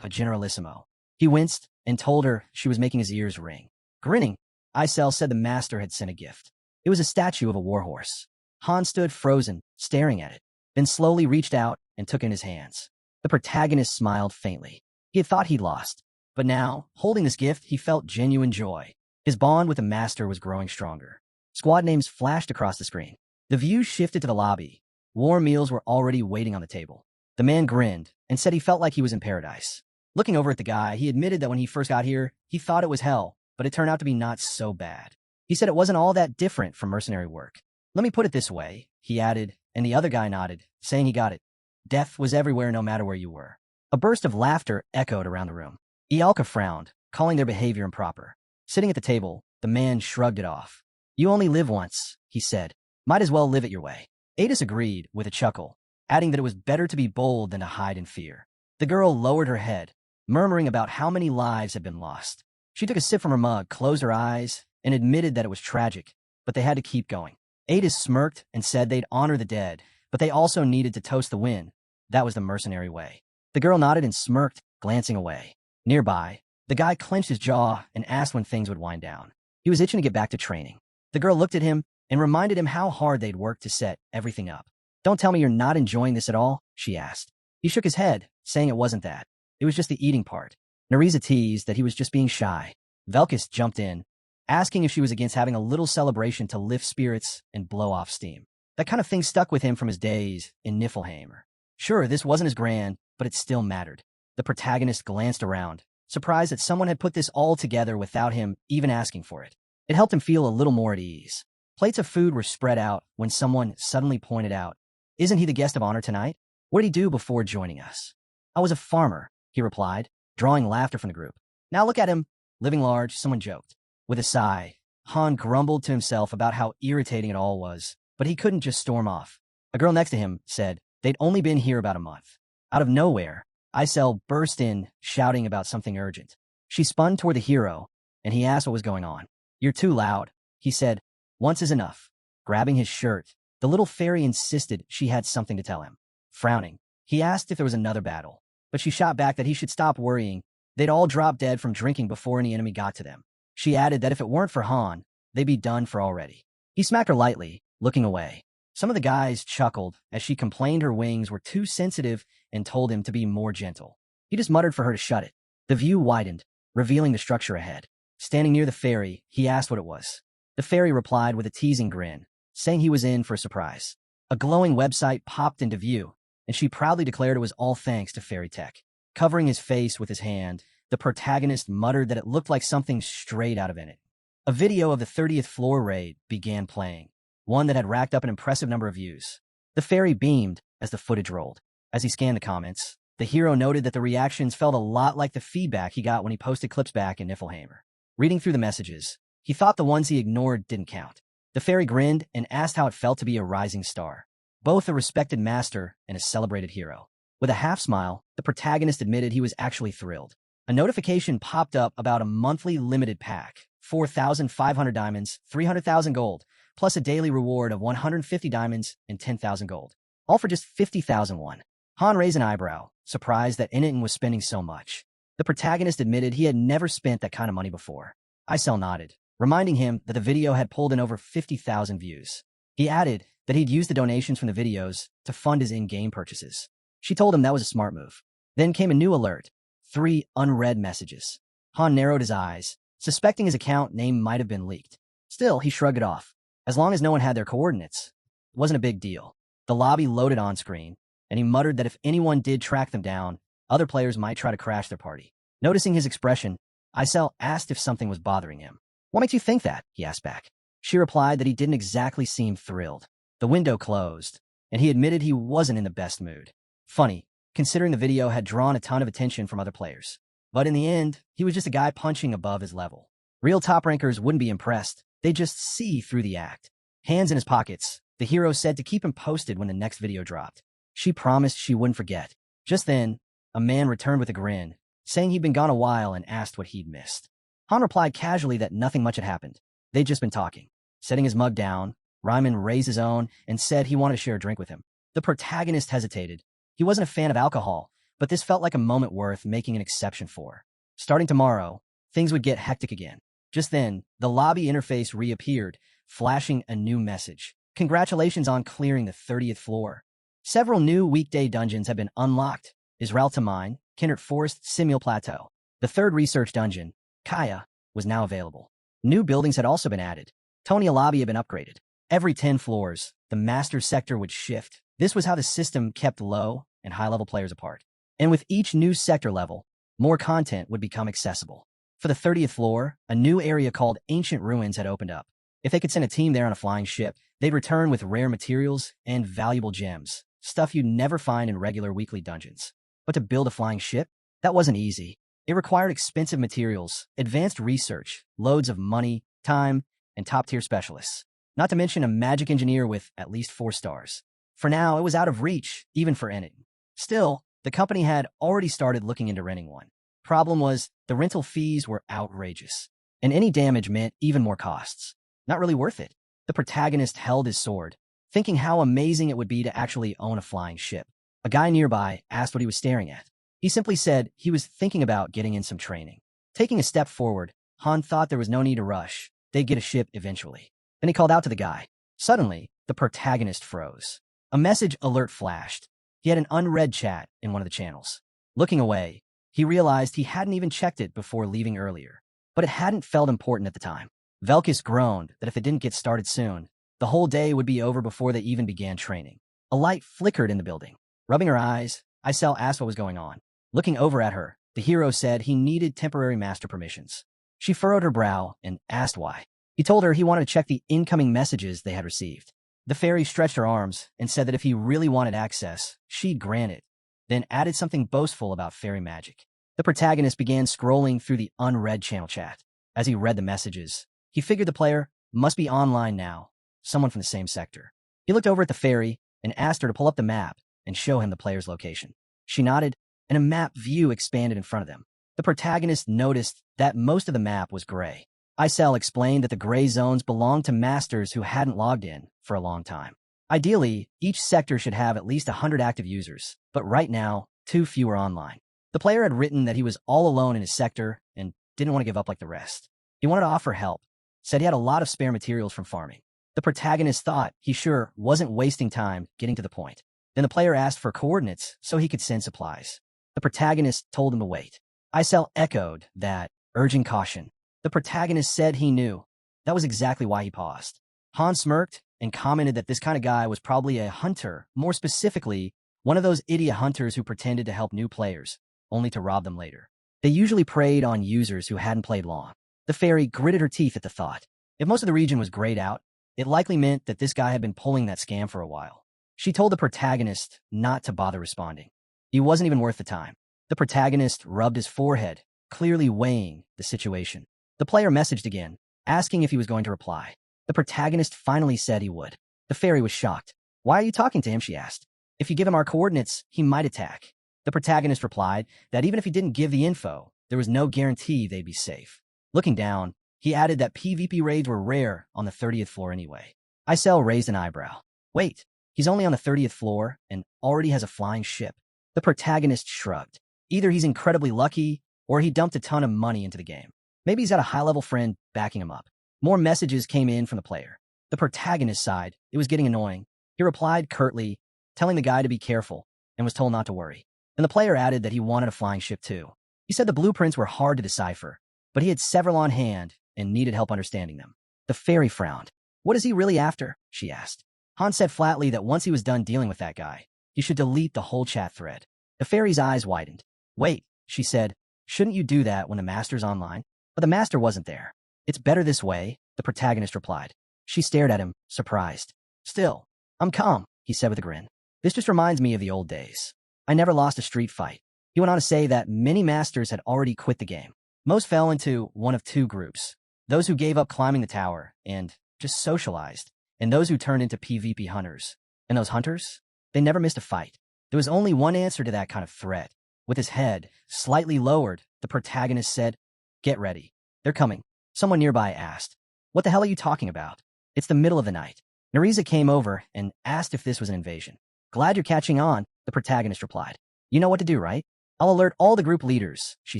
a generalissimo. He winced and told her she was making his ears ring. Grinning, Isel said the master had sent a gift. It was a statue of a warhorse. Han stood frozen, staring at it, then slowly reached out and took it in his hands. The protagonist smiled faintly. He had thought he'd lost, but now, holding this gift, he felt genuine joy. His bond with the master was growing stronger. Squad names flashed across the screen. The view shifted to the lobby. Warm meals were already waiting on the table. The man grinned and said he felt like he was in paradise. Looking over at the guy, he admitted that when he first got here, he thought it was hell, but it turned out to be not so bad. He said it wasn't all that different from mercenary work. Let me put it this way, he added, and the other guy nodded, saying he got it. Death was everywhere no matter where you were. A burst of laughter echoed around the room. Ialka frowned, calling their behavior improper. Sitting at the table, the man shrugged it off. You only live once, he said. Might as well live it your way. Adis agreed with a chuckle, adding that it was better to be bold than to hide in fear. The girl lowered her head, murmuring about how many lives had been lost. She took a sip from her mug, closed her eyes, and admitted that it was tragic, but they had to keep going. Adis smirked and said they'd honor the dead, but they also needed to toast the win. That was the mercenary way. The girl nodded and smirked, glancing away. Nearby, the guy clenched his jaw and asked when things would wind down. He was itching to get back to training. The girl looked at him and reminded him how hard they'd worked to set everything up. Don't tell me you're not enjoying this at all, she asked. He shook his head, saying it wasn't that. It was just the eating part. Nereza teased that he was just being shy. Velkis jumped in, asking if she was against having a little celebration to lift spirits and blow off steam. That kind of thing stuck with him from his days in Niflheim. Sure, this wasn't as grand, but it still mattered. The protagonist glanced around, surprised that someone had put this all together without him even asking for it. It helped him feel a little more at ease. Plates of food were spread out when someone suddenly pointed out, "Isn't he the guest of honor tonight? What did he do before joining us?" "I was a farmer," he replied, drawing laughter from the group. "Now look at him, living large," someone joked. With a sigh, Han grumbled to himself about how irritating it all was, but he couldn't just storm off. A girl next to him said they'd only been here about a month. Out of nowhere, Isel burst in, shouting about something urgent. She spun toward the hero, and he asked what was going on. "You're too loud," he said. "Once is enough." Grabbing his shirt, the little fairy insisted she had something to tell him. Frowning, he asked if there was another battle, but she shot back that he should stop worrying. They'd all drop dead from drinking before any enemy got to them. She added that if it weren't for Han, they'd be done for already. He smacked her lightly, looking away. Some of the guys chuckled as she complained her wings were too sensitive and told him to be more gentle. He just muttered for her to shut it. The view widened, revealing the structure ahead. Standing near the fairy, he asked what it was. The fairy replied with a teasing grin, saying he was in for a surprise. A glowing website popped into view, and she proudly declared it was all thanks to fairy tech. Covering his face with his hand, the protagonist muttered that it looked like something straight out of it. A video of the 30th floor raid began playing, one that had racked up an impressive number of views. The fairy beamed as the footage rolled. As he scanned the comments, the hero noted that the reactions felt a lot like the feedback he got when he posted clips back in Niflheim. Reading through the messages, he thought the ones he ignored didn't count. The fairy grinned and asked how it felt to be a rising star, both a respected master and a celebrated hero. With a half smile, the protagonist admitted he was actually thrilled. A notification popped up about a monthly limited pack, 4,500 diamonds, 300,000 gold, plus a daily reward of 150 diamonds and 10,000 gold, all for just 50,000 won. Han raised an eyebrow, surprised that Initen was spending so much. The protagonist admitted he had never spent that kind of money before. Isel nodded, reminding him that the video had pulled in over 50,000 views. He added that he'd used the donations from the videos to fund his in-game purchases. She told him that was a smart move. Then came a new alert. 3 unread messages. Han narrowed his eyes, suspecting his account name might have been leaked. Still, he shrugged it off. As long as no one had their coordinates, it wasn't a big deal. The lobby loaded on screen, and he muttered that if anyone did track them down, other players might try to crash their party. Noticing his expression, Isel asked if something was bothering him. "What makes you think that?" he asked back. She replied that he didn't exactly seem thrilled. The window closed, and he admitted he wasn't in the best mood. Funny, considering the video had drawn a ton of attention from other players. But in the end, he was just a guy punching above his level. Real top rankers wouldn't be impressed. They'd just see through the act. Hands in his pockets, the hero said to keep him posted when the next video dropped. She promised she wouldn't forget. Just then, a man returned with a grin, saying he'd been gone a while and asked what he'd missed. Han replied casually that nothing much had happened. They'd just been talking. Setting his mug down, Ryman raised his own and said he wanted to share a drink with him. The protagonist hesitated. He wasn't a fan of alcohol, but this felt like a moment worth making an exception for. Starting tomorrow, things would get hectic again. Just then, the lobby interface reappeared, flashing a new message. "Congratulations on clearing the 30th floor. Several new weekday dungeons have been unlocked. Israel Mine, Kindred Forest, Simul Plateau. The third research dungeon, Kaya, was now available. New buildings had also been added. Tonia Lobby had been upgraded. Every 10 floors, the master sector would shift. This was how the system kept low and high-level players apart. And with each new sector level, more content would become accessible. For the 30th floor, a new area called Ancient Ruins had opened up. If they could send a team there on a flying ship, they'd return with rare materials and valuable gems, stuff you'd never find in regular weekly dungeons. But to build a flying ship? That wasn't easy. It required expensive materials, advanced research, loads of money, time, and top-tier specialists. Not to mention a magic engineer with at least 4 stars. For now, it was out of reach, even for Enid. Still, the company had already started looking into renting one. Problem was, the rental fees were outrageous, and any damage meant even more costs. Not really worth it. The protagonist held his sword, thinking how amazing it would be to actually own a flying ship. A guy nearby asked what he was staring at. He simply said he was thinking about getting in some training. Taking a step forward, Han thought there was no need to rush. They'd get a ship eventually. Then he called out to the guy. Suddenly, the protagonist froze. A message alert flashed. He had an unread chat in one of the channels. Looking away, he realized he hadn't even checked it before leaving earlier. But it hadn't felt important at the time. Velkis groaned that if they didn't get started soon, the whole day would be over before they even began training. A light flickered in the building. Rubbing her eyes, Isel asked what was going on. Looking over at her, the hero said he needed temporary master permissions. She furrowed her brow and asked why. He told her he wanted to check the incoming messages they had received. The fairy stretched her arms and said that if he really wanted access, she'd grant it, then added something boastful about fairy magic. The protagonist began scrolling through the unread channel chat. As he read the messages, he figured the player must be online now, someone from the same sector. He looked over at the fairy and asked her to pull up the map and show him the player's location. She nodded, and a map view expanded in front of them. The protagonist noticed that most of the map was gray. Isel explained that the gray zones belonged to masters who hadn't logged in for a long time. Ideally, each sector should have at least 100 active users, but right now, too few are online. The player had written that he was all alone in his sector and didn't want to give up like the rest. He wanted to offer help, said he had a lot of spare materials from farming. The protagonist thought he sure wasn't wasting time getting to the point. Then the player asked for coordinates so he could send supplies. The protagonist told him to wait. Isel echoed that, urging caution. The protagonist said he knew. That was exactly why he paused. Han smirked and commented that this kind of guy was probably a hunter, more specifically, one of those idiot hunters who pretended to help new players, only to rob them later. They usually preyed on users who hadn't played long. The fairy gritted her teeth at the thought. If most of the region was grayed out, it likely meant that this guy had been pulling that scam for a while. She told the protagonist not to bother responding. He wasn't even worth the time. The protagonist rubbed his forehead, clearly weighing the situation. The player messaged again, asking if he was going to reply. The protagonist finally said he would. The fairy was shocked. "Why are you talking to him?" she asked. "If you give him our coordinates, he might attack." The protagonist replied that even if he didn't give the info, there was no guarantee they'd be safe. Looking down, he added that PvP raids were rare on the 30th floor anyway. Isel raised an eyebrow. Wait, he's only on the 30th floor and already has a flying ship. The protagonist shrugged. Either he's incredibly lucky, or he dumped a ton of money into the game. Maybe he's got a high-level friend backing him up. More messages came in from the player. The protagonist sighed. It was getting annoying. He replied curtly, telling the guy to be careful, and was told not to worry. And the player added that he wanted a flying ship too. He said the blueprints were hard to decipher, but he had several on hand and needed help understanding them. The fairy frowned. "What is he really after?" she asked. Han said flatly that once he was done dealing with that guy, You should delete the whole chat thread. The fairy's eyes widened. Wait, she said. Shouldn't you do that when the master's online? But the master wasn't there. It's better this way, the protagonist replied. She stared at him, surprised. Still, I'm calm, he said with a grin. This just reminds me of the old days. I never lost a street fight. He went on to say that many masters had already quit the game. Most fell into one of two groups. Those who gave up climbing the tower and just socialized, and those who turned into PvP hunters. And those hunters? They never missed a fight. There was only one answer to that kind of threat. With his head slightly lowered, the protagonist said, "Get ready. They're coming." Someone nearby asked, "What the hell are you talking about?" "It's the middle of the night." Nereza came over and asked if this was an invasion. "Glad you're catching on," the protagonist replied. "You know what to do, right?" "I'll alert all the group leaders," she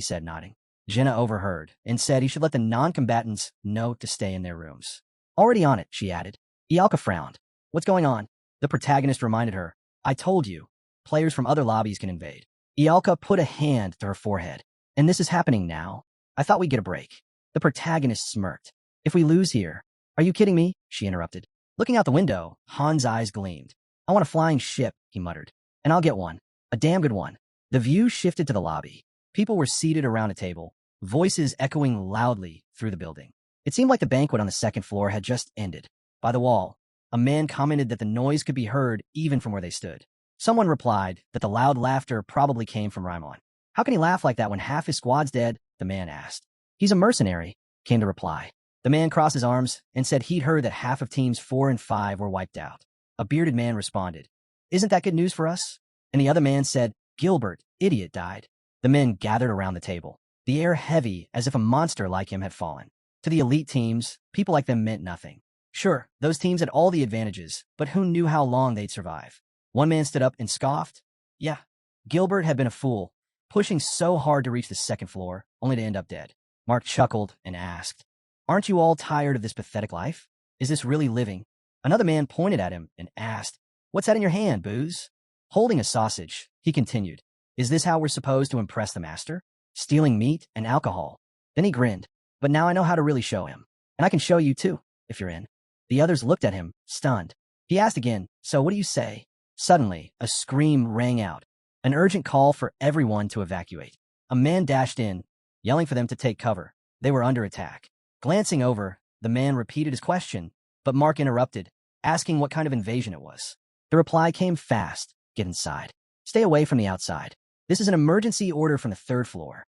said, nodding. Jenna overheard and said he should let the non-combatants know to stay in their rooms. "Already on it," she added. Ialka frowned. "What's going on?" The protagonist reminded her. "I told you. Players from other lobbies can invade." Ialka put a hand to her forehead. "And this is happening now? I thought we'd get a break." The protagonist smirked. "If we lose here..." "Are you kidding me?" she interrupted. Looking out the window, Han's eyes gleamed. "I want a flying ship," he muttered. "And I'll get one. A damn good one." The view shifted to the lobby. People were seated around a table, voices echoing loudly through the building. It seemed like the banquet on the second floor had just ended. By the wall, a man commented that the noise could be heard even from where they stood. Someone replied that the loud laughter probably came from Raimon. "How can he laugh like that when half his squad's dead?" the man asked. "He's a mercenary," came the reply. The man crossed his arms and said he'd heard that half of teams 4 and 5 were wiped out. A bearded man responded, "Isn't that good news for us?" And the other man said, "Gilbert, idiot, died." The men gathered around the table, the air heavy as if a monster like him had fallen. To the elite teams, people like them meant nothing. Sure, those teams had all the advantages, but who knew how long they'd survive? One man stood up and scoffed. Yeah, Gilbert had been a fool, pushing so hard to reach the second floor, only to end up dead. Mark chuckled and asked, "Aren't you all tired of this pathetic life? Is this really living?" Another man pointed at him and asked, "What's that in your hand, Booze?" Holding a sausage, he continued, "Is this how we're supposed to impress the master? Stealing meat and alcohol." Then he grinned, "But now I know how to really show him. And I can show you too, if you're in." The others looked at him, stunned. He asked again, "So what do you say?" Suddenly, a scream rang out, an urgent call for everyone to evacuate. A man dashed in, yelling for them to take cover. They were under attack. Glancing over, the man repeated his question, but Mark interrupted, asking what kind of invasion it was. The reply came fast, "Get inside. Stay away from the outside. This is an emergency order from the third floor."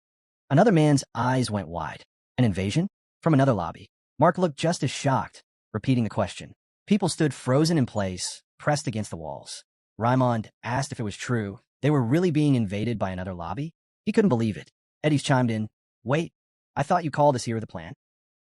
Another man's eyes went wide. "An invasion?" From another lobby. Mark looked just as shocked, repeating the question. People stood frozen in place, pressed against the walls. Raimond asked if it was true. They were really being invaded by another lobby? He couldn't believe it. Eddie's chimed in, "Wait, I thought you called us here with a plan."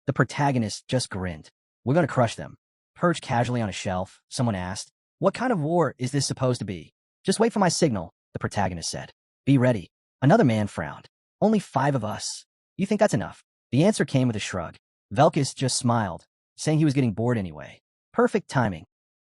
The protagonist just grinned. "We're going to crush them." Perched casually on a shelf, someone asked, "What kind of war is this supposed to be?" "Just wait for my signal," the protagonist said. "Be ready." Another man frowned. "Only 5 of us. You think that's enough?" The answer came with a shrug. Velkus just smiled, saying he was getting bored anyway. Perfect timing.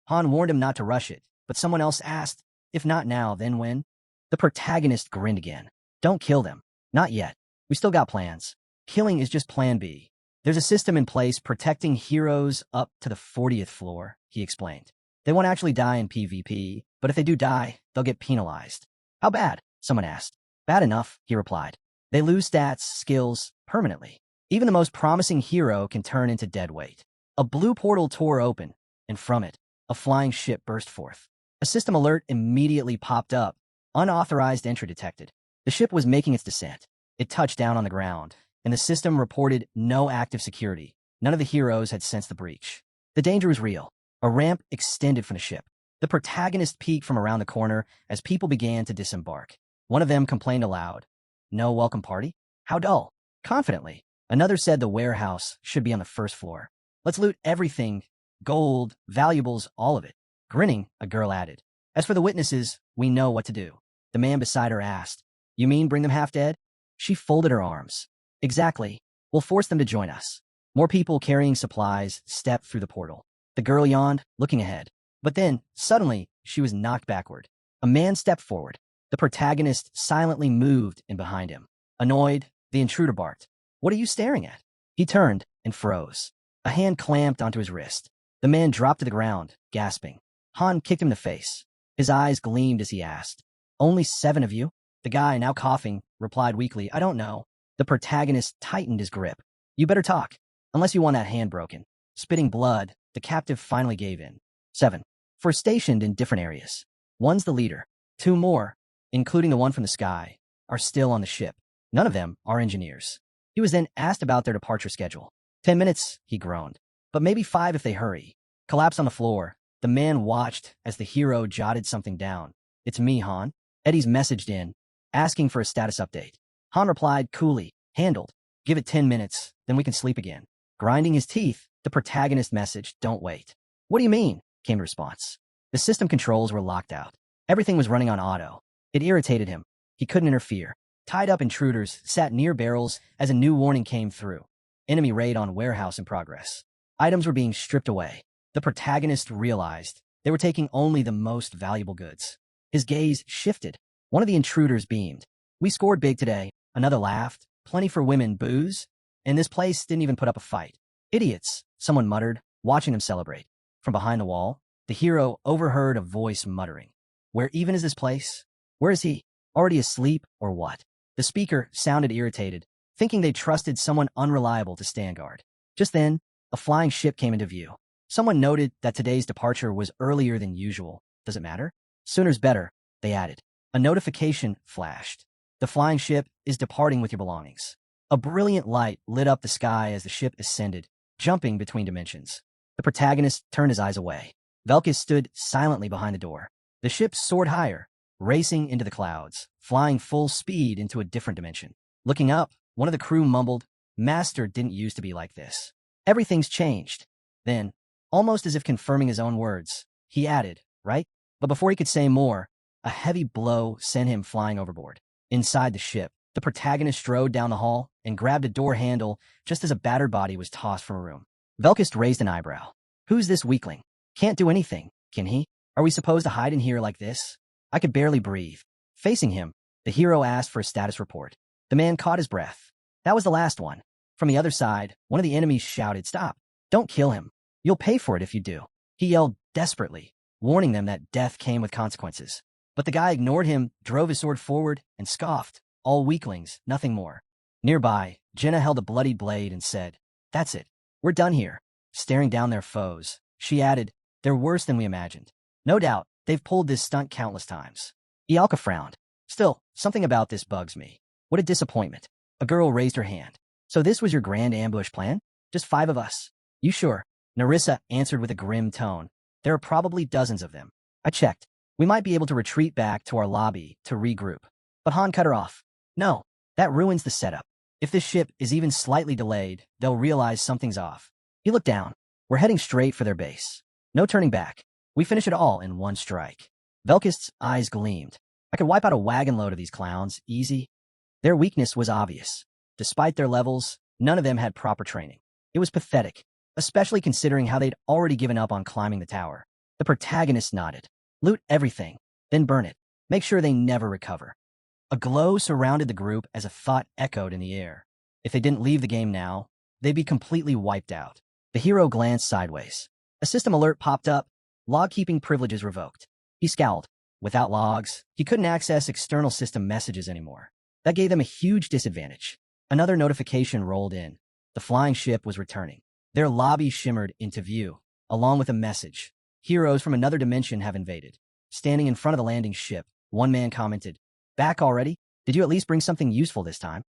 Han warned him not to rush it, but someone else asked, "If not now, then when?" The protagonist grinned again. "Don't kill them. Not yet. We still got plans. Killing is just plan B. There's a system in place protecting heroes up to the 40th floor," he explained. "They won't actually die in PvP, but if they do die, they'll get penalized." "How bad?" someone asked. "Bad enough," he replied. "They lose stats, skills, permanently. Even the most promising hero can turn into dead weight." A blue portal tore open, and from it, a flying ship burst forth. A system alert immediately popped up. Unauthorized entry detected. The ship was making its descent. It touched down on the ground, and the system reported no active security. None of the heroes had sensed the breach. The danger was real. A ramp extended from the ship. The protagonist peeked from around the corner as people began to disembark. One of them complained aloud, "No welcome party? How dull." Confidently, another said the warehouse should be on the first floor. "Let's loot everything. Gold, valuables, all of it." Grinning, a girl added, "As for the witnesses, we know what to do." The man beside her asked, "You mean bring them half dead?" She folded her arms. "Exactly. We'll force them to join us." More people carrying supplies stepped through the portal. The girl yawned, looking ahead. But then, suddenly, she was knocked backward. A man stepped forward. The protagonist silently moved in behind him. Annoyed, the intruder barked, "What are you staring at?" He turned and froze. A hand clamped onto his wrist. The man dropped to the ground, gasping. Han kicked him in the face. His eyes gleamed as he asked, "Only 7 of you?" The guy, now coughing, replied weakly, "I don't know." The protagonist tightened his grip. "You better talk, unless you want that hand broken." Spitting blood, the captive finally gave in. 7. 4 stationed in different areas. One's the leader. 2 more, including the one from the sky, are still on the ship. None of them are engineers. He was then asked about their departure schedule. 10 minutes, he groaned. But maybe 5 if they hurry. Collapsed on the floor, the man watched as the hero jotted something down. "It's me, Han." Eddie's messaged in, asking for a status update. Han replied coolly, "Handled. Give it 10 minutes, then we can sleep again." Grinding his teeth, the protagonist messaged, "Don't wait." "What do you mean?" came the response. The system controls were locked out. Everything was running on auto. It irritated him. He couldn't interfere. Tied up intruders sat near barrels as a new warning came through. Enemy raid on warehouse in progress. Items were being stripped away. The protagonist realized they were taking only the most valuable goods. His gaze shifted. One of the intruders beamed. "We scored big today." Another laughed. "Plenty for women, booze?" And this place didn't even put up a fight. "Idiots," someone muttered, watching them celebrate. From behind the wall, the hero overheard a voice muttering. "Where even is this place? Where is he? Already asleep or what?" The speaker sounded irritated, thinking they trusted someone unreliable to stand guard. Just then, a flying ship came into view. Someone noted that today's departure was earlier than usual. "Does it matter?" "Sooner's better," they added. A notification flashed. "The flying ship is departing with your belongings." A brilliant light lit up the sky as the ship ascended, jumping between dimensions. The protagonist turned his eyes away. Velkus stood silently behind the door. The ship soared higher, racing into the clouds, flying full speed into a different dimension. Looking up, one of the crew mumbled, "Master didn't used to be like this. Everything's changed." Then, almost as if confirming his own words, he added, "Right?" But before he could say more, a heavy blow sent him flying overboard. Inside the ship, the protagonist strode down the hall and grabbed a door handle just as a battered body was tossed from a room. Velkus raised an eyebrow. "Who's this weakling? Can't do anything, can he? Are we supposed to hide in here like this?" I could barely breathe. Facing him, the hero asked for a status report. The man caught his breath. That was the last one. From the other side, one of the enemies shouted, "Stop! Don't kill him. You'll pay for it if you do." He yelled desperately, warning them that death came with consequences. But the guy ignored him, drove his sword forward, and scoffed. "All weaklings, nothing more." Nearby, Jenna held a bloodied blade and said, "That's it. We're done here." Staring down their foes, she added, "They're worse than we imagined. No doubt, they've pulled this stunt countless times." Ialka frowned. "Still, something about this bugs me. What a disappointment." A girl raised her hand. "So this was your grand ambush plan? Just 5 of us? You sure?" Narissa answered with a grim tone. "There are probably dozens of them. I checked. We might be able to retreat back to our lobby to regroup." But Han cut her off. "No, that ruins the setup. If this ship is even slightly delayed, they'll realize something's off." He looked down. "We're heading straight for their base. No turning back. We finish it all in one strike." Velkist's eyes gleamed. "I could wipe out a wagon load of these clowns, easy." Their weakness was obvious. Despite their levels, none of them had proper training. It was pathetic, especially considering how they'd already given up on climbing the tower. The protagonist nodded. "Loot everything, then burn it. Make sure they never recover." A glow surrounded the group as a thought echoed in the air. If they didn't leave the game now, they'd be completely wiped out. The hero glanced sideways. A system alert popped up. Log-keeping privileges revoked. He scowled. Without logs, he couldn't access external system messages anymore. That gave them a huge disadvantage. Another notification rolled in. The flying ship was returning. Their lobby shimmered into view, along with a message. "Heroes from another dimension have invaded." Standing in front of the landing ship, one man commented, "Back already? Did you at least bring something useful this time?"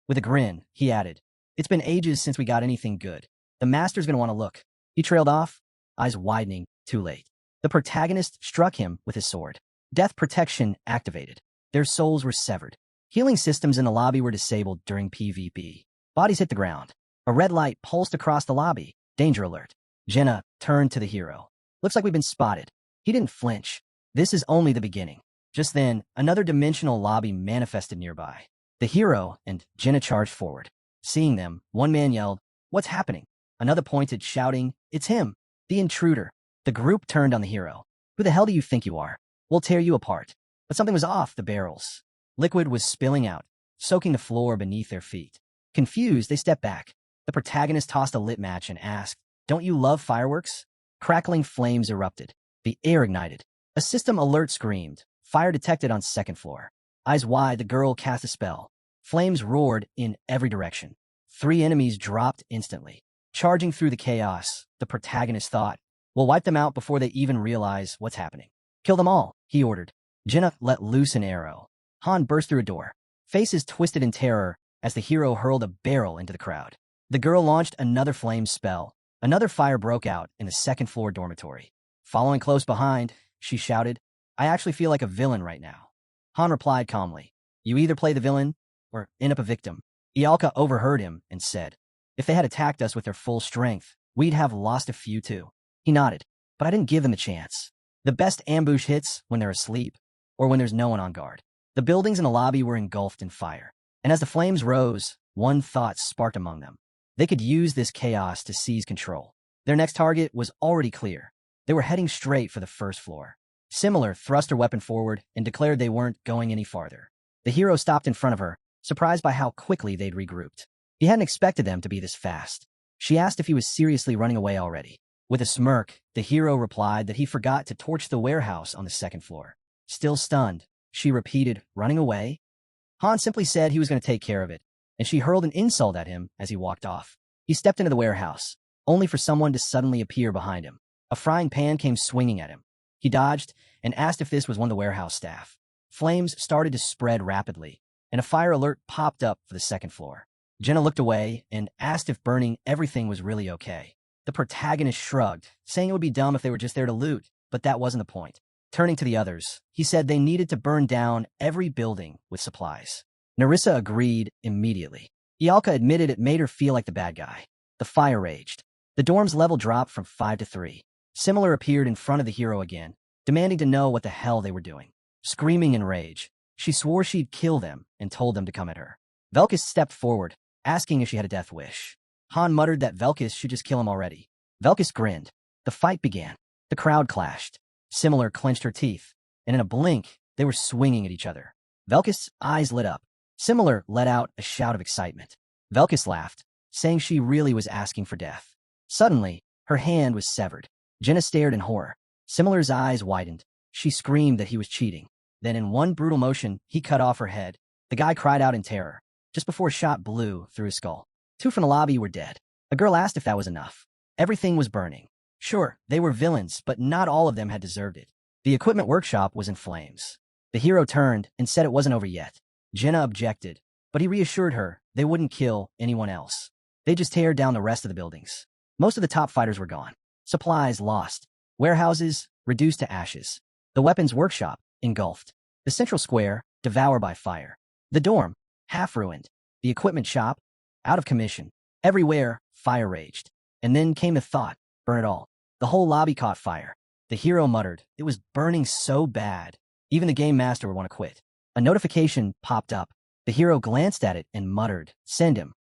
With a grin, he added, "It's been ages since we got anything good. The master's gonna want to look." He trailed off, eyes widening, too late. The protagonist struck him with his sword. Death protection activated. Their souls were severed. Healing systems in the lobby were disabled during PvP. Bodies hit the ground. A red light pulsed across the lobby. Danger alert. Jenna turned to the hero. "Looks like we've been spotted." He didn't flinch. This is only the beginning. Just then, another dimensional lobby manifested nearby. The hero and Jenna charged forward. Seeing them, one man yelled, "What's happening?" Another pointed, shouting, "It's him, the intruder." The group turned on the hero. "Who the hell do you think you are? We'll tear you apart." But something was off the barrels. Liquid was spilling out, soaking the floor beneath their feet. Confused, they stepped back. The protagonist tossed a lit match and asked, "Don't you love fireworks?" Crackling flames erupted. The air ignited. A system alert screamed. Fire detected on second floor. Eyes wide, the girl cast a spell. Flames roared in every direction. 3 enemies dropped instantly. Charging through the chaos, the protagonist thought, "We'll wipe them out before they even realize what's happening." "Kill them all," he ordered. Jenna let loose an arrow. Han burst through a door. Faces twisted in terror as the hero hurled a barrel into the crowd. The girl launched another flame spell. Another fire broke out in the second-floor dormitory. Following close behind, she shouted, "I actually feel like a villain right now." Han replied calmly, "You either play the villain or end up a victim." Ialka overheard him and said, "If they had attacked us with their full strength, we'd have lost a few too." He nodded, "But I didn't give them a chance. The best ambush hits when they're asleep or when there's no one on guard." The buildings in the lobby were engulfed in fire, and as the flames rose, one thought sparked among them. They could use this chaos to seize control. Their next target was already clear. They were heading straight for the first floor. Similar thrust her weapon forward and declared they weren't going any farther. The hero stopped in front of her, surprised by how quickly they'd regrouped. He hadn't expected them to be this fast. She asked if he was seriously running away already. With a smirk, the hero replied that he forgot to torch the warehouse on the second floor. Still stunned, she repeated, "Running away?" Han simply said he was going to take care of it, and she hurled an insult at him as he walked off. He stepped into the warehouse, only for someone to suddenly appear behind him. A frying pan came swinging at him. He dodged and asked if this was one of the warehouse staff. Flames started to spread rapidly, and a fire alert popped up for the second floor. Jenna looked away and asked if burning everything was really okay. The protagonist shrugged, saying it would be dumb if they were just there to loot, but that wasn't the point. Turning to the others, he said they needed to burn down every building with supplies. Narissa agreed immediately. Ialka admitted it made her feel like the bad guy. The fire raged. The dorm's level dropped from 5 to 3. Similar appeared in front of the hero again, demanding to know what the hell they were doing. Screaming in rage, she swore she'd kill them and told them to come at her. Velkus stepped forward, asking if she had a death wish. Han muttered that Velkus should just kill him already. Velkus grinned. The fight began. The crowd clashed. Similar clenched her teeth, and in a blink, they were swinging at each other. Velkus' eyes lit up. Similar let out a shout of excitement. Velkus laughed, saying she really was asking for death. Suddenly, her hand was severed. Jenna stared in horror. Similar's eyes widened. She screamed that he was cheating. Then in one brutal motion, he cut off her head. The guy cried out in terror, just before a shot blew through his skull. 2 from the lobby were dead. A girl asked if that was enough. Everything was burning. Sure, they were villains, but not all of them had deserved it. The equipment workshop was in flames. The hero turned and said it wasn't over yet. Jenna objected, but he reassured her they wouldn't kill anyone else. They just tear down the rest of the buildings. Most of the top fighters were gone. Supplies lost. Warehouses reduced to ashes. The weapons workshop engulfed. The central square devoured by fire. The dorm half ruined. The equipment shop out of commission. Everywhere fire raged. And then came the thought, burn it all. The whole lobby caught fire. The hero muttered, it was burning so bad. Even the game master would want to quit. A notification popped up. The hero glanced at it and muttered, "Send him."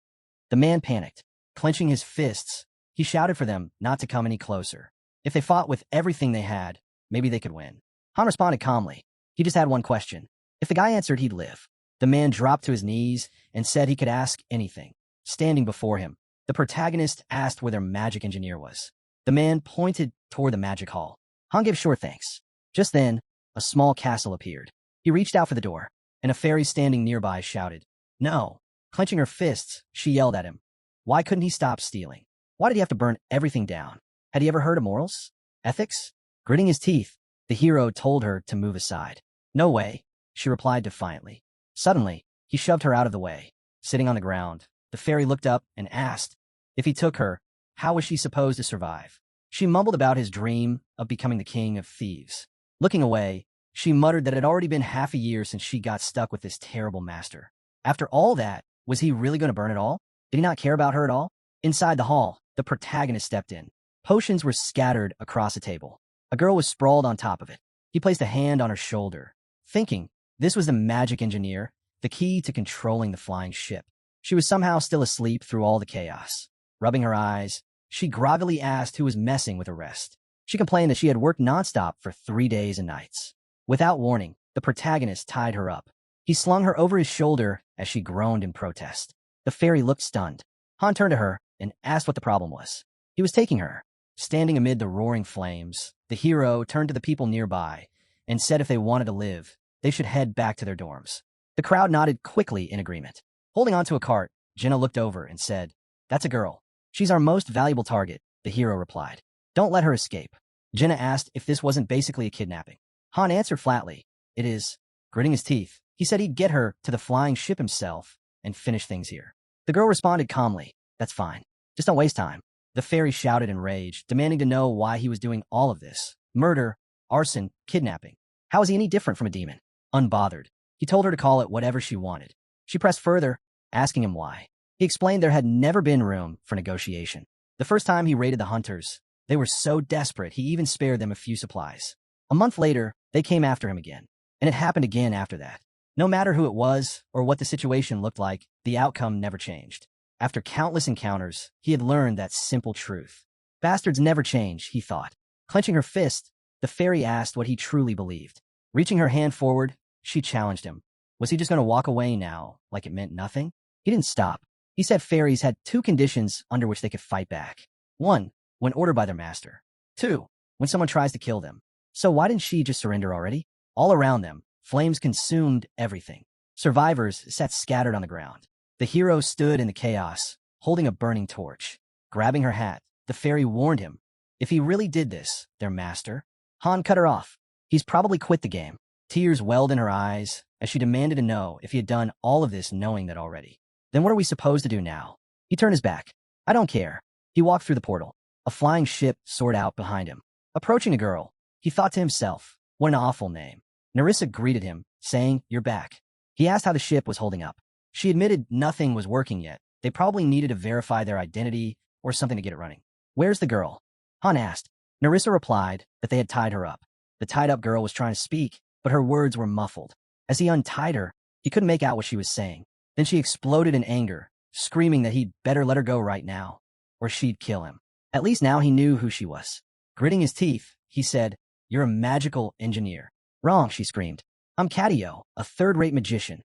The man panicked. Clenching his fists, he shouted for them not to come any closer. If they fought with everything they had, maybe they could win. Han responded calmly. He just had one question. If the guy answered, he'd live. The man dropped to his knees and said he could ask anything. Standing before him, the protagonist asked where their magic engineer was. The man pointed toward the magic hall. Han gave short thanks. Just then, a small castle appeared. He reached out for the door, and a fairy standing nearby shouted, "No." Clenching her fists, she yelled at him. Why couldn't he stop stealing? Why did he have to burn everything down? Had he ever heard of morals? Ethics? Gritting his teeth, the hero told her to move aside. "No way," she replied defiantly. Suddenly, he shoved her out of the way. Sitting on the ground, the fairy looked up and asked, if he took her, how was she supposed to survive? She mumbled about his dream of becoming the king of thieves. Looking away, she muttered that it had already been half a year since she got stuck with this terrible master. After all that, was he really going to burn it all? Did he not care about her at all? Inside the hall, the protagonist stepped in. Potions were scattered across a table. A girl was sprawled on top of it. He placed a hand on her shoulder, thinking this was the magic engineer, the key to controlling the flying ship. She was somehow still asleep through all the chaos. Rubbing her eyes, she groggily asked who was messing with her rest. She complained that she had worked nonstop for 3 days and nights. Without warning, the protagonist tied her up. He slung her over his shoulder as she groaned in protest. The fairy looked stunned. Han turned to her and asked what the problem was. He was taking her. Standing amid the roaring flames, the hero turned to the people nearby and said if they wanted to live, they should head back to their dorms. The crowd nodded quickly in agreement. Holding onto a cart, Jenna looked over and said, "That's a girl. She's our most valuable target," the hero replied. "Don't let her escape." Jenna asked if this wasn't basically a kidnapping. Han answered flatly, "It is." Gritting his teeth, he said he'd get her to the flying ship himself and finish things here. The girl responded calmly, "That's fine. Just don't waste time." The fairy shouted in rage, demanding to know why he was doing all of this. Murder, arson, kidnapping. How is he any different from a demon? Unbothered, he told her to call it whatever she wanted. She pressed further, asking him why. He explained there had never been room for negotiation. The first time he raided the hunters, they were so desperate he even spared them a few supplies. A month later, they came after him again. And it happened again after that. No matter who it was or what the situation looked like, the outcome never changed. After countless encounters, he had learned that simple truth. Bastards never change, he thought. Clenching her fist, the fairy asked what he truly believed. Reaching her hand forward, she challenged him. Was he just going to walk away now, like it meant nothing? He didn't stop. He said fairies had two conditions under which they could fight back. 1, when ordered by their master. 2, when someone tries to kill them. So why didn't she just surrender already? All around them, flames consumed everything. Survivors sat scattered on the ground. The hero stood in the chaos, holding a burning torch. Grabbing her hat, the fairy warned him. If he really did this, their master, Han cut her off. He's probably quit the game. Tears welled in her eyes as she demanded to know if he had done all of this knowing that already. Then what are we supposed to do now? He turned his back. I don't care. He walked through the portal. A flying ship soared out behind him. Approaching a girl, he thought to himself, what an awful name. Nerissa greeted him, saying, "You're back." He asked how the ship was holding up. She admitted nothing was working yet. They probably needed to verify their identity or something to get it running. Where's the girl? Han asked. Nerissa replied that they had tied her up. The tied-up girl was trying to speak, but her words were muffled. As he untied her, he couldn't make out what she was saying. Then she exploded in anger, screaming that he'd better let her go right now, or she'd kill him. At least now he knew who she was. Gritting his teeth, he said, "You're a magical engineer." "Wrong," she screamed. "I'm Catio, a third-rate magician."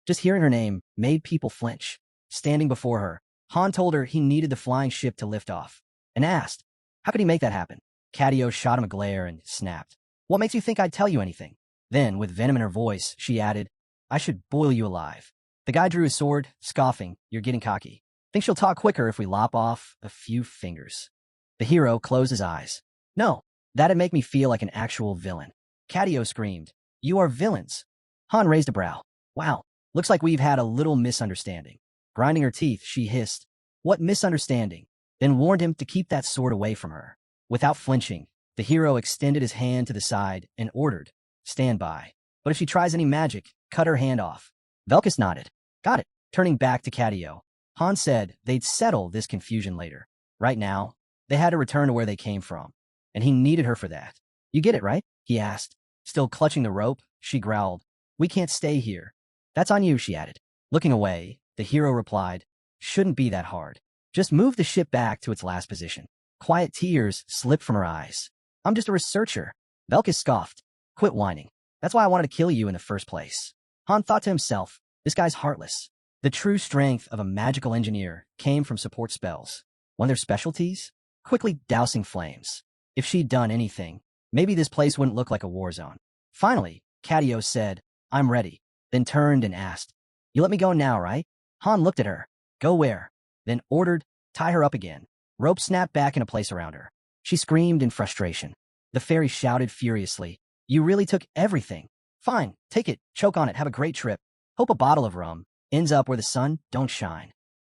Just hearing her name made people flinch. Standing before her, Han told her he needed the flying ship to lift off, and asked, how could he make that happen? Catio shot him a glare and snapped. "What makes you think I'd tell you anything?" Then, with venom in her voice, she added, "I should boil you alive." The guy drew his sword, scoffing, "You're getting cocky. Think she'll talk quicker if we lop off a few fingers." The hero closed his eyes. "No, that'd make me feel like an actual villain." Catio screamed, "You are villains." Han raised a brow. "Wow, looks like we've had a little misunderstanding." Grinding her teeth, she hissed, "What misunderstanding?" Then warned him to keep that sword away from her. Without flinching, the hero extended his hand to the side and ordered, "Stand by. But if she tries any magic, cut her hand off." Velkus nodded. "Got it." Turning back to Catio, Han said they'd settle this confusion later. Right now, they had to return to where they came from, and he needed her for that. "You get it, right?" he asked. Still clutching the rope, she growled, "We can't stay here." "That's on you," she added. Looking away, the hero replied, "Shouldn't be that hard. Just move the ship back to its last position." Quiet tears slipped from her eyes. "I'm just a researcher." Velkus scoffed. "Quit whining. That's why I wanted to kill you in the first place." Han thought to himself, this guy's heartless. The true strength of a magical engineer came from support spells. One of their specialties? Quickly dousing flames. If she'd done anything, maybe this place wouldn't look like a war zone. Finally, Catio said, "I'm ready," then turned and asked, "You let me go now, right?" Han looked at her. "Go where?" Then ordered, "Tie her up again." Rope snapped back into place around her. She screamed in frustration. The fairy shouted furiously, "You really took everything. Fine, take it, choke on it, have a great trip. Hope a bottle of rum ends up where the sun don't shine."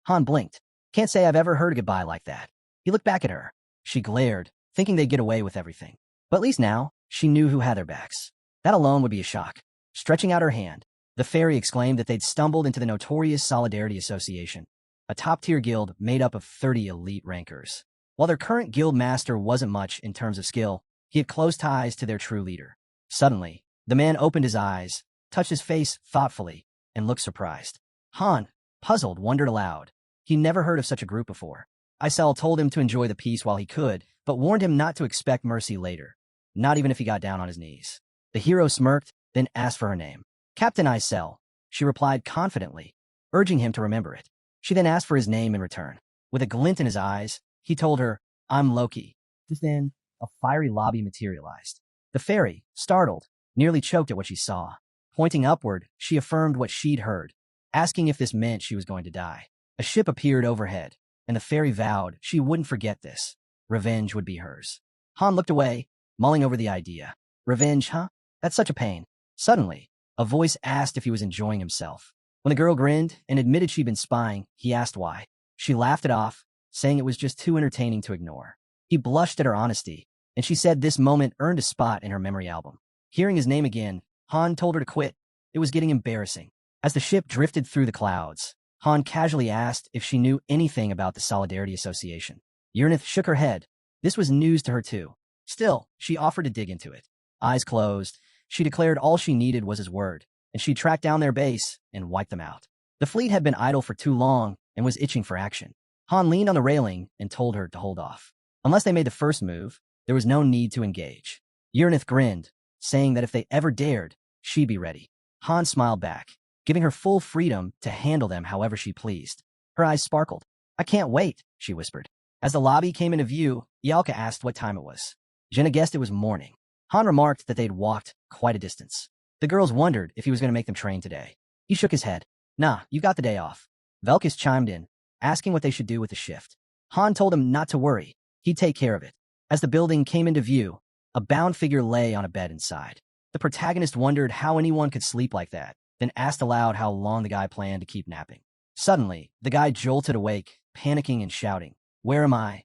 Han blinked. "Can't say I've ever heard a goodbye like that." He looked back at her. She glared, thinking they'd get away with everything. But at least now, she knew who had their backs. That alone would be a shock. Stretching out her hand, the fairy exclaimed that they'd stumbled into the notorious Solidarity Association, a top-tier guild made up of 30 elite rankers. While their current guild master wasn't much in terms of skill, he had close ties to their true leader. Suddenly, the man opened his eyes, touched his face thoughtfully, and looked surprised. Han, puzzled, wondered aloud. He never heard of such a group before. Isel told him to enjoy the peace while he could, but warned him not to expect mercy later, not even if he got down on his knees. The hero smirked, then asked for her name. "Captain Isel," she replied confidently, urging him to remember it. She then asked for his name in return. With a glint in his eyes, he told her, "I'm Loki." Just then, a fiery lobby materialized. The fairy, startled, nearly choked at what she saw. Pointing upward, she affirmed what she'd heard, asking if this meant she was going to die. A ship appeared overhead, and the fairy vowed she wouldn't forget this. Revenge would be hers. Han looked away, mulling over the idea. Revenge, huh? That's such a pain. Suddenly, a voice asked if he was enjoying himself. When the girl grinned and admitted she'd been spying, he asked why. She laughed it off, saying it was just too entertaining to ignore. He blushed at her honesty, and she said this moment earned a spot in her memory album. Hearing his name again, Han told her to quit. It was getting embarrassing. As the ship drifted through the clouds, Han casually asked if she knew anything about the Solidarity Association. Uranith shook her head. This was news to her too. Still, she offered to dig into it. Eyes closed, she declared all she needed was his word, and she tracked down their base and wiped them out. The fleet had been idle for too long and was itching for action. Han leaned on the railing and told her to hold off. Unless they made the first move, there was no need to engage. Uranith grinned, saying that if they ever dared, she'd be ready. Han smiled back, giving her full freedom to handle them however she pleased. Her eyes sparkled. I can't wait, she whispered. As the lobby came into view, Yalka asked what time it was. Jenna guessed it was morning. Han remarked that they'd walked quite a distance. The girls wondered if he was going to make them train today. He shook his head. Nah, you got the day off. Velkus chimed in, asking what they should do with the shift. Han told him not to worry. He'd take care of it. As the building came into view, a bound figure lay on a bed inside. The protagonist wondered how anyone could sleep like that, then asked aloud how long the guy planned to keep napping. Suddenly, the guy jolted awake, panicking and shouting, "Where am I?"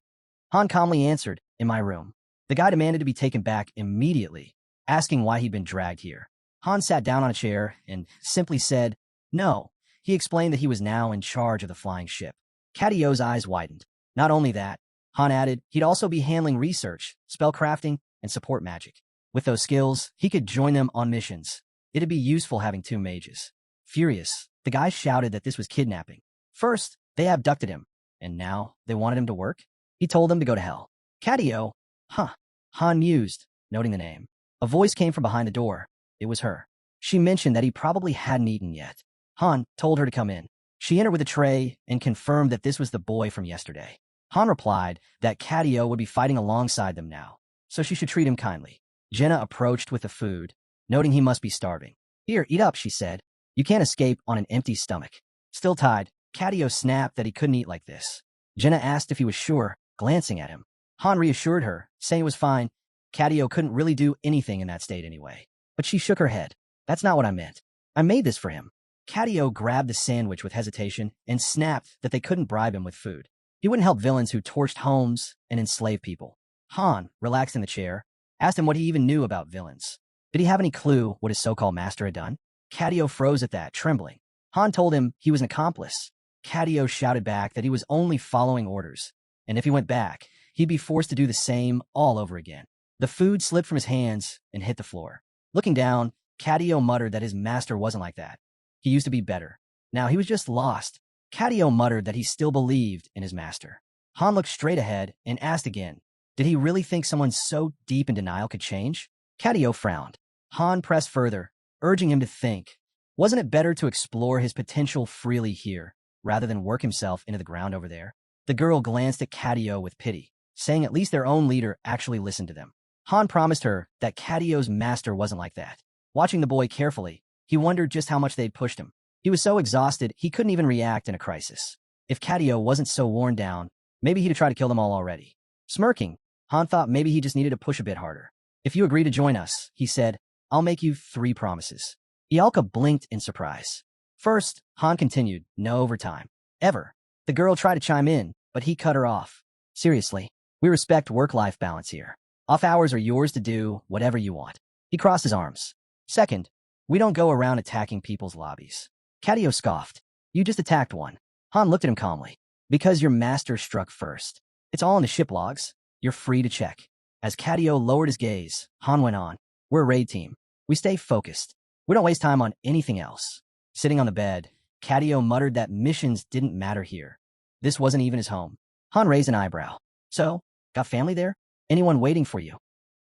Han calmly answered, "In my room." The guy demanded to be taken back immediately, asking why he'd been dragged here. Han sat down on a chair and simply said, "No." He explained that he was now in charge of the flying ship. Catio's eyes widened. Not only that, Han added, he'd also be handling research, spellcrafting, and support magic. With those skills, he could join them on missions. It'd be useful having two mages. Furious, the guy shouted that this was kidnapping. First, they abducted him, and now they wanted him to work? He told them to go to hell. Catio? Huh. Han mused, noting the name. A voice came from behind the door. It was her. She mentioned that he probably hadn't eaten yet. Han told her to come in. She entered with a tray and confirmed that this was the boy from yesterday. Han replied that Catio would be fighting alongside them now, so she should treat him kindly. Jenna approached with the food, noting he must be starving. Here, eat up, she said. You can't escape on an empty stomach. Still tied, Catio snapped that he couldn't eat like this. Jenna asked if he was sure, glancing at him. Han reassured her, saying it was fine. Catio couldn't really do anything in that state anyway. But she shook her head. That's not what I meant. I made this for him. Catio grabbed the sandwich with hesitation and snapped that they couldn't bribe him with food. He wouldn't help villains who torched homes and enslaved people. Han, relaxed in the chair, asked him what he even knew about villains. Did he have any clue what his so-called master had done? Catio froze at that, trembling. Han told him he was an accomplice. Catio shouted back that he was only following orders, and if he went back, he'd be forced to do the same all over again. The food slipped from his hands and hit the floor. Looking down, Catio muttered that his master wasn't like that. He used to be better. Now he was just lost. Catio muttered that he still believed in his master. Han looked straight ahead and asked again, did he really think someone so deep in denial could change? Catio frowned. Han pressed further, urging him to think. Wasn't it better to explore his potential freely here, rather than work himself into the ground over there? The girl glanced at Catio with pity, saying at least their own leader actually listened to them. Han promised her that Catio's master wasn't like that. Watching the boy carefully, he wondered just how much they'd pushed him. He was so exhausted, he couldn't even react in a crisis. If Catio wasn't so worn down, maybe he'd have tried to kill them all already. Smirking, Han thought maybe he just needed to push a bit harder. If you agree to join us, he said, I'll make you 3 promises. Ialka blinked in surprise. First, Han continued, no overtime. Ever. The girl tried to chime in, but he cut her off. Seriously, we respect work-life balance here. Off hours are yours to do whatever you want. He crossed his arms. Second, we don't go around attacking people's lobbies. Catio scoffed. You just attacked one. Han looked at him calmly. Because your master struck first. It's all in the ship logs. You're free to check. As Catio lowered his gaze, Han went on. We're a raid team. We stay focused. We don't waste time on anything else. Sitting on the bed, Catio muttered that missions didn't matter here. This wasn't even his home. Han raised an eyebrow. So, got family there? Anyone waiting for you?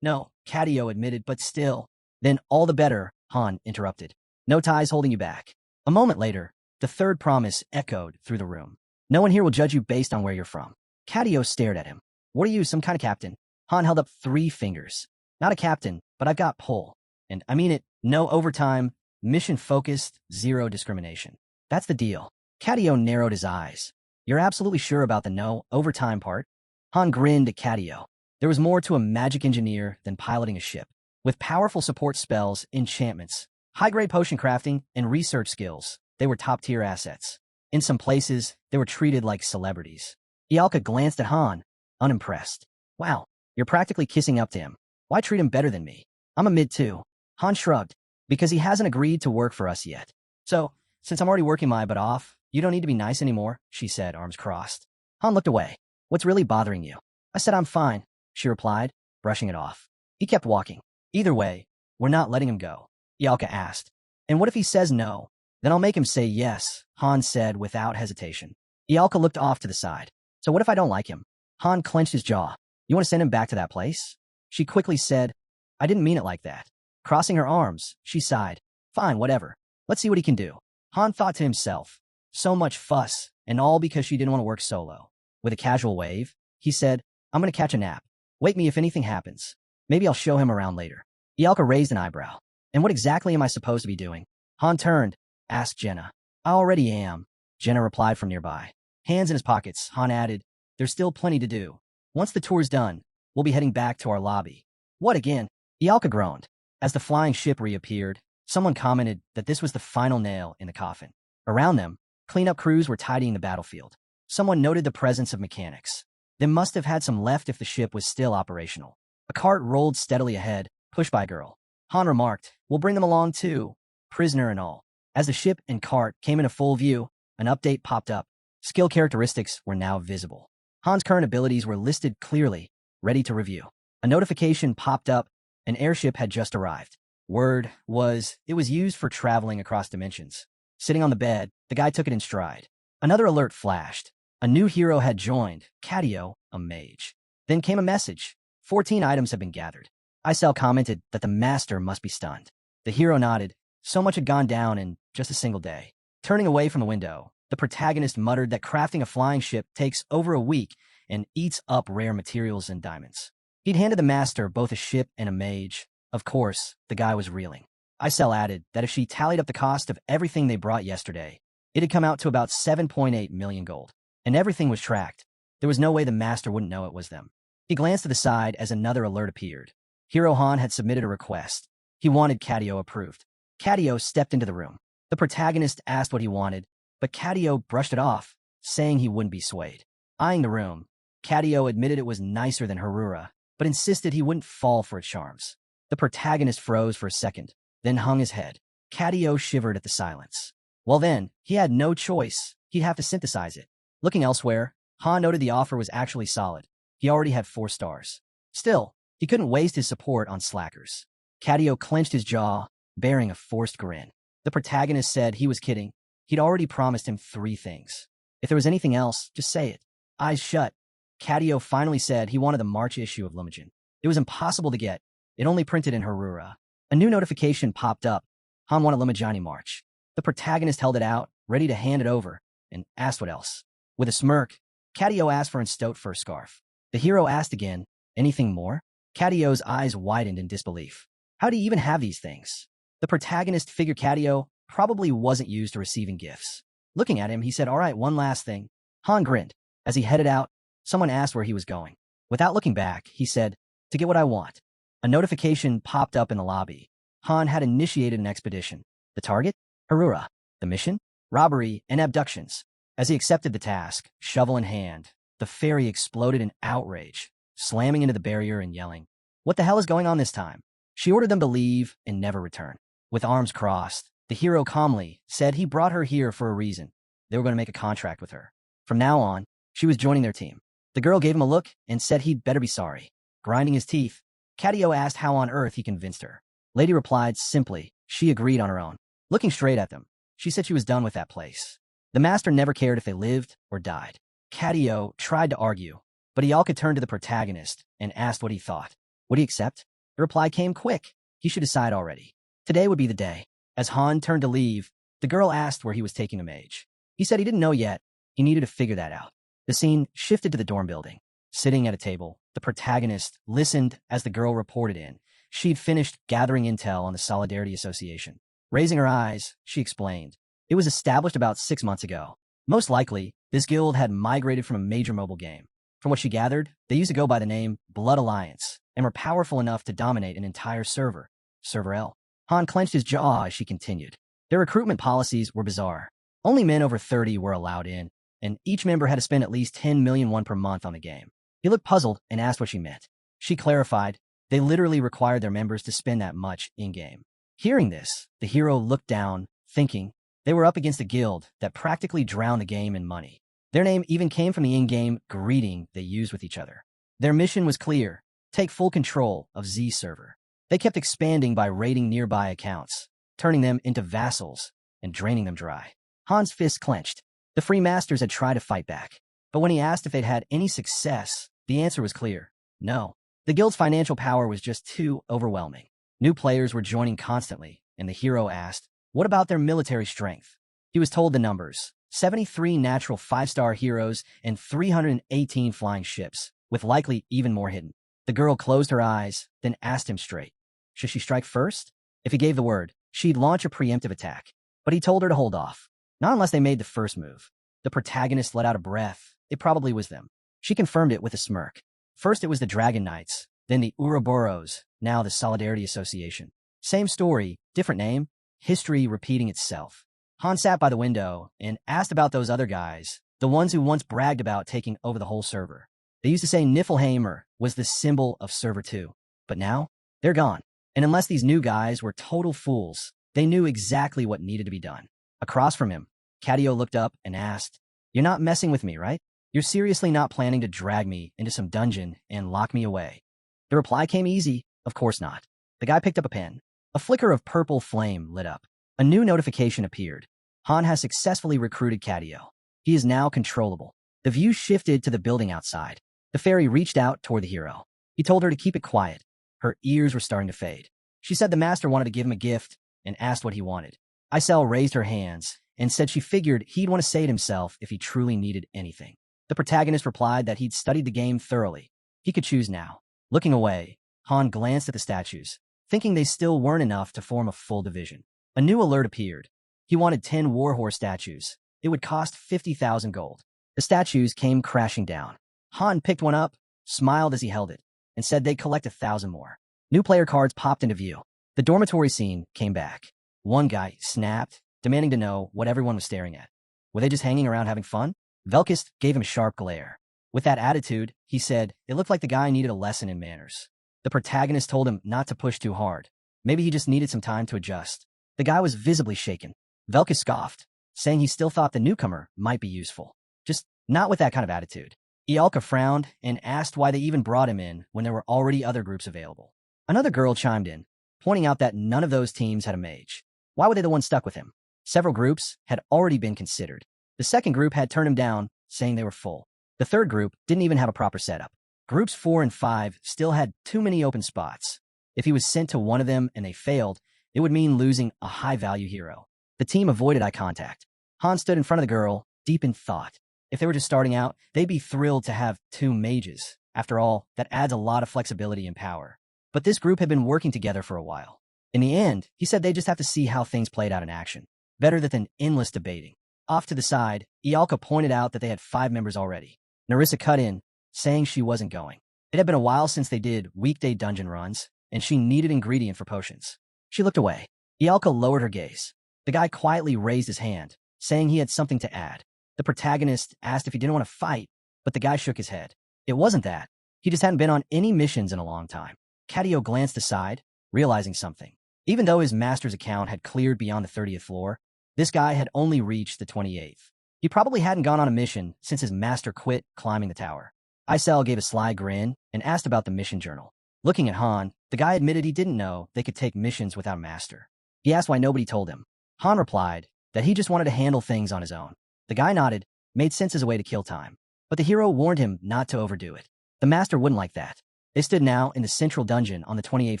No, Catio admitted, but still. Then all the better, Han interrupted. No ties holding you back. A moment later, the third promise echoed through the room. No one here will judge you based on where you're from. Catio stared at him. What are you, some kind of captain? Han held up 3 fingers. Not a captain, but I've got pull. And I mean it, no overtime, mission-focused, zero discrimination. That's the deal. Cadio narrowed his eyes. You're absolutely sure about the no overtime part? Han grinned at Cadio. There was more to a magic engineer than piloting a ship. With powerful support spells, enchantments, high-grade potion crafting, and research skills, they were top-tier assets. In some places, they were treated like celebrities. Ialka glanced at Han, unimpressed. Wow, you're practically kissing up to him. Why treat him better than me? I'm a mid too. Han shrugged. Because he hasn't agreed to work for us yet. So, since I'm already working my butt off, you don't need to be nice anymore, she said, arms crossed. Han looked away. What's really bothering you? I said I'm fine, she replied, brushing it off. He kept walking. Either way, we're not letting him go, Ialka asked. And what if he says no? Then I'll make him say yes, Han said without hesitation. Ialka looked off to the side. So what if I don't like him? Han clenched his jaw. You want to send him back to that place? She quickly said, I didn't mean it like that. Crossing her arms, she sighed. Fine, whatever. Let's see what he can do. Han thought to himself. So much fuss, and all because she didn't want to work solo. With a casual wave, he said, I'm going to catch a nap. Wake me if anything happens. Maybe I'll show him around later. Ialka raised an eyebrow. And what exactly am I supposed to be doing? Han turned, asked Jenna. I already am, Jenna replied from nearby. Hands in his pockets, Han added, there's still plenty to do. Once the tour's done, we'll be heading back to our lobby. What again? Ialka groaned. As the flying ship reappeared, someone commented that this was the final nail in the coffin. Around them, cleanup crews were tidying the battlefield. Someone noted the presence of mechanics. They must have had some left if the ship was still operational. A cart rolled steadily ahead, pushed by a girl. Han remarked, we'll bring them along too, prisoner and all. As the ship and cart came into full view, an update popped up. Skill characteristics were now visible. Han's current abilities were listed clearly, ready to review. A notification popped up. An airship had just arrived. Word was, it was used for traveling across dimensions. Sitting on the bed, the guy took it in stride. Another alert flashed. A new hero had joined, Cadio, a mage. Then came a message. 14 items have been gathered. Isel commented that the master must be stunned. The hero nodded. So much had gone down in just a single day. Turning away from the window, the protagonist muttered that crafting a flying ship takes over a week and eats up rare materials and diamonds. He'd handed the master both a ship and a mage. Of course, the guy was reeling. Isel added that if she tallied up the cost of everything they brought yesterday, it had come out to about 7.8 million gold. And everything was tracked. There was no way the master wouldn't know it was them. He glanced to the side as another alert appeared. Hero Han had submitted a request. He wanted Cadio approved. Cadio stepped into the room. The protagonist asked what he wanted, but Cadio brushed it off, saying he wouldn't be swayed. Eyeing the room, Cadio admitted it was nicer than Harura, but insisted he wouldn't fall for its charms. The protagonist froze for a second, then hung his head. Cadio shivered at the silence. Well then, he had no choice. He'd have to synthesize it. Looking elsewhere, Han noted the offer was actually solid. He already had 4 stars. Still, he couldn't waste his support on slackers. Cadio clenched his jaw, bearing a forced grin. The protagonist said he was kidding. He'd already promised him 3 things. If there was anything else, just say it. Eyes shut, Cadio finally said he wanted the March issue of Limogen. It was impossible to get. It only printed in Harura. A new notification popped up. Han wanted Limojani March. The protagonist held it out, ready to hand it over, and asked what else. With a smirk, Cadio asked for an Stoat fur scarf. The hero asked again, anything more? Cadio's eyes widened in disbelief. How do you even have these things? The protagonist figured Cadio probably wasn't used to receiving gifts. Looking at him, he said, all right, one last thing. Han grinned. As he headed out, someone asked where he was going. Without looking back, he said, to get what I want. A notification popped up in the lobby. Han had initiated an expedition. The target? Harura. The mission? Robbery and abductions. As he accepted the task, shovel in hand, the fairy exploded in outrage, slamming into the barrier and yelling, what the hell is going on this time? She ordered them to leave and never return. With arms crossed, the hero calmly said he brought her here for a reason. They were going to make a contract with her. From now on, she was joining their team. The girl gave him a look and said he'd better be sorry. Grinding his teeth, Cadio asked how on earth he convinced her. Lady replied simply, she agreed on her own. Looking straight at them, she said she was done with that place. The master never cared if they lived or died. Cadio tried to argue, but Ialka turned to the protagonist and asked what he thought. Would he accept? The reply came quick. He should decide already. Today would be the day. As Han turned to leave, the girl asked where he was taking the mage. He said he didn't know yet. He needed to figure that out. The scene shifted to the dorm building. Sitting at a table, the protagonist listened as the girl reported in, she'd finished gathering intel on the Solidarity Association. Raising her eyes, she explained. It was established about 6 months ago. Most likely, this guild had migrated from a major mobile game. From what she gathered, they used to go by the name Blood Alliance and were powerful enough to dominate an entire server. Server L. Han clenched his jaw as she continued. Their recruitment policies were bizarre. Only men over 30 were allowed in, and each member had to spend at least 10 million won per month on the game. He looked puzzled and asked what she meant. She clarified, they literally required their members to spend that much in-game. Hearing this, the hero looked down, thinking they were up against a guild that practically drowned the game in money. Their name even came from the in-game greeting they used with each other. Their mission was clear: take full control of Z server. They kept expanding by raiding nearby accounts, turning them into vassals, and draining them dry. Han's fist clenched. The Free Masters had tried to fight back, but when he asked if they'd had any success, the answer was clear: no. The guild's financial power was just too overwhelming. New players were joining constantly, and the hero asked, what about their military strength? He was told the numbers: 73 natural 5-star heroes and 318 flying ships, with likely even more hidden. The girl closed her eyes, then asked him straight, should she strike first? If he gave the word, she'd launch a preemptive attack, but he told her to hold off. Not unless they made the first move. The protagonist let out a breath. It probably was them. She confirmed it with a smirk. First it was the Dragon Knights, then the Ouroboros, now the Solidarity Association. Same story, different name, history repeating itself. Han sat by the window and asked about those other guys, the ones who once bragged about taking over the whole server. They used to say Niflheimer was the symbol of Server 2. But now, they're gone. And unless these new guys were total fools, they knew exactly what needed to be done. Across from him, Cadio looked up and asked, you're not messing with me, right? You're seriously not planning to drag me into some dungeon and lock me away? The reply came easy, of course not. The guy picked up a pen. A flicker of purple flame lit up. A new notification appeared. Han has successfully recruited Cadio. He is now controllable. The view shifted to the building outside. The fairy reached out toward the hero. He told her to keep it quiet. Her ears were starting to fade. She said the master wanted to give him a gift and asked what he wanted. Isel raised her hands and said she figured he'd want to say it himself if he truly needed anything. The protagonist replied that he'd studied the game thoroughly. He could choose now. Looking away, Han glanced at the statues, thinking they still weren't enough to form a full division. A new alert appeared. He wanted 10 warhorse statues. It would cost 50,000 gold. The statues came crashing down. Han picked one up, smiled as he held it, and said they'd collect 1,000 more. New player cards popped into view. The dormitory scene came back. One guy snapped, demanding to know what everyone was staring at. Were they just hanging around having fun? Velkist gave him a sharp glare. With that attitude, he said, it looked like the guy needed a lesson in manners. The protagonist told him not to push too hard. Maybe he just needed some time to adjust. The guy was visibly shaken. Velkist scoffed, saying he still thought the newcomer might be useful. Just not with that kind of attitude. Ialka frowned and asked why they even brought him in when there were already other groups available. Another girl chimed in, pointing out that none of those teams had a mage. Why were they the ones stuck with him? Several groups had already been considered. The second group had turned him down, saying they were full. The third group didn't even have a proper setup. Groups 4 and 5 still had too many open spots. If he was sent to one of them and they failed, it would mean losing a high-value hero. The team avoided eye contact. Han stood in front of the girl, deep in thought. If they were just starting out, they'd be thrilled to have 2 mages. After all, that adds a lot of flexibility and power. But this group had been working together for a while. In the end, he said they just have to see how things played out in action. Better than endless debating. Off to the side, Ialka pointed out that they had 5 members already. Narissa cut in, saying she wasn't going. It had been a while since they did weekday dungeon runs, and she needed ingredient for potions. She looked away. Ialka lowered her gaze. The guy quietly raised his hand, saying he had something to add. The protagonist asked if he didn't want to fight, but the guy shook his head. It wasn't that. He just hadn't been on any missions in a long time. Cadio glanced aside, realizing something. Even though his master's account had cleared beyond the 30th floor, this guy had only reached the 28th. He probably hadn't gone on a mission since his master quit climbing the tower. Isel gave a sly grin and asked about the mission journal. Looking at Han, the guy admitted he didn't know they could take missions without a master. He asked why nobody told him. Han replied that he just wanted to handle things on his own. The guy nodded, made sense as a way to kill time. But the hero warned him not to overdo it. The master wouldn't like that. They stood now in the central dungeon on the 28th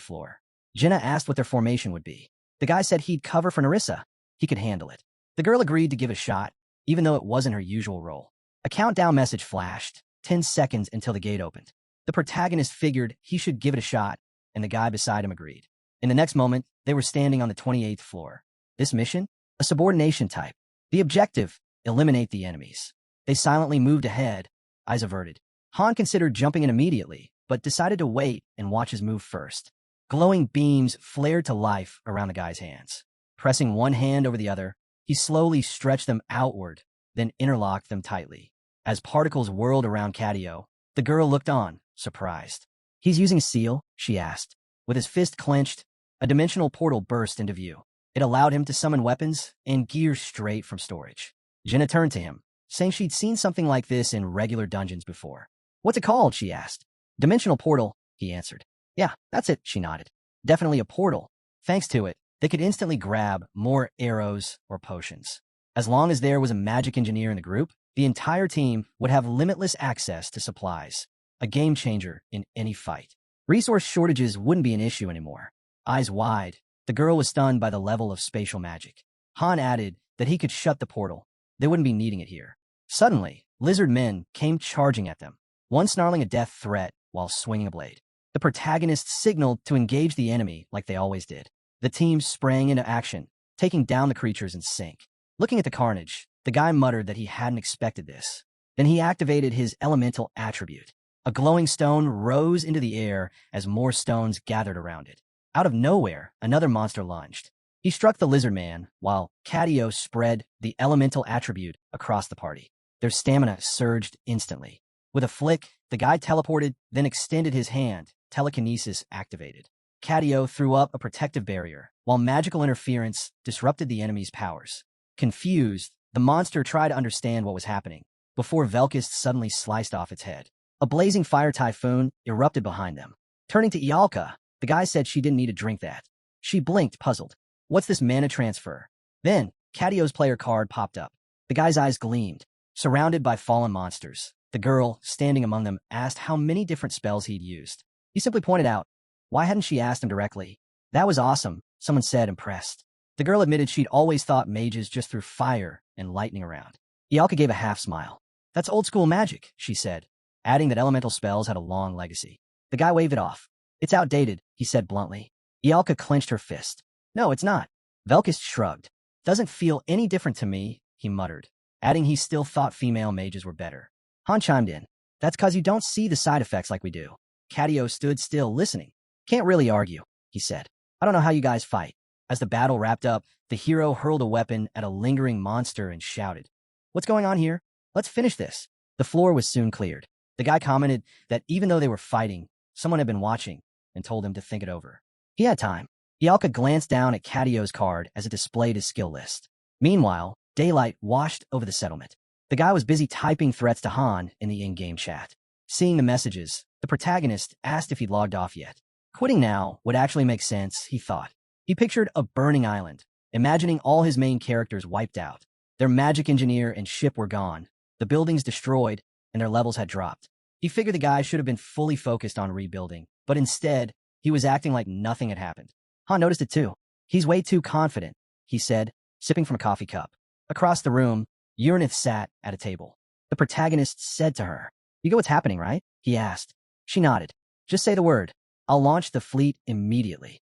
floor. Jenna asked what their formation would be. The guy said he'd cover for Narissa. He could handle it. The girl agreed to give it a shot, even though it wasn't her usual role. A countdown message flashed, 10 seconds until the gate opened. The protagonist figured he should give it a shot and the guy beside him agreed. In the next moment, they were standing on the 28th floor. This mission? A subordination type. The objective? Eliminate the enemies. They silently moved ahead, eyes averted. Han considered jumping in immediately, but decided to wait and watch his move first. Glowing beams flared to life around the guy's hands. Pressing one hand over the other, he slowly stretched them outward, then interlocked them tightly. As particles whirled around Catio, the girl looked on, surprised. "He's using seal?" she asked. With his fist clenched, a dimensional portal burst into view. It allowed him to summon weapons and gear straight from storage. Jenna turned to him, saying she'd seen something like this in regular dungeons before. "What's it called?" she asked. "Dimensional portal," he answered. "Yeah, that's it," she nodded. "Definitely a portal. Thanks to it, they could instantly grab more arrows or potions. As long as there was a magic engineer in the group, the entire team would have limitless access to supplies, a game changer in any fight. Resource shortages wouldn't be an issue anymore." Eyes wide, the girl was stunned by the level of spatial magic. Han added that he could shut the portal. They wouldn't be needing it here. Suddenly, lizard men came charging at them, one snarling a death threat while swinging a blade. The protagonists signaled to engage the enemy like they always did. The team sprang into action, taking down the creatures in sync. Looking at the carnage, the guy muttered that he hadn't expected this. Then he activated his elemental attribute. A glowing stone rose into the air as more stones gathered around it. Out of nowhere, another monster lunged. He struck the lizard man, while Catio spread the elemental attribute across the party. Their stamina surged instantly. With a flick, the guy teleported, then extended his hand, telekinesis activated. Catio threw up a protective barrier, while magical interference disrupted the enemy's powers. Confused, the monster tried to understand what was happening, before Velkist suddenly sliced off its head. A blazing fire typhoon erupted behind them. Turning to Ialka, the guy said she didn't need to drink that. She blinked, puzzled. "What's this mana transfer?" Then, Catio's player card popped up. The guy's eyes gleamed. Surrounded by fallen monsters, the girl, standing among them, asked how many different spells he'd used. He simply pointed out. Why hadn't she asked him directly? "That was awesome," someone said, impressed. The girl admitted she'd always thought mages just threw fire and lightning around. Ialka gave a half smile. "That's old-school magic," she said, adding that elemental spells had a long legacy. The guy waved it off. "It's outdated," he said bluntly. Ialka clenched her fist. "No, it's not." Velkist shrugged. "Doesn't feel any different to me," he muttered, adding he still thought female mages were better. Han chimed in. "That's 'cause you don't see the side effects like we do." Catio stood still, listening. "Can't really argue," he said. "I don't know how you guys fight." As the battle wrapped up, the hero hurled a weapon at a lingering monster and shouted, "What's going on here? Let's finish this." The floor was soon cleared. The guy commented that even though they were fighting, someone had been watching and told him to think it over. He had time. Ialka glanced down at Catio's card as it displayed his skill list. Meanwhile, daylight washed over the settlement. The guy was busy typing threats to Han in the in-game chat. Seeing the messages, the protagonist asked if he'd logged off yet. Quitting now would actually make sense, he thought. He pictured a burning island, imagining all his main characters wiped out. Their magic engineer and ship were gone, the buildings destroyed, and their levels had dropped. He figured the guy should have been fully focused on rebuilding, but instead, he was acting like nothing had happened. Han noticed it too. "He's way too confident," he said, sipping from a coffee cup. Across the room, Uranith sat at a table. The protagonist said to her, "You get what's happening, right?" he asked. She nodded. "Just say the word. I'll launch the fleet immediately."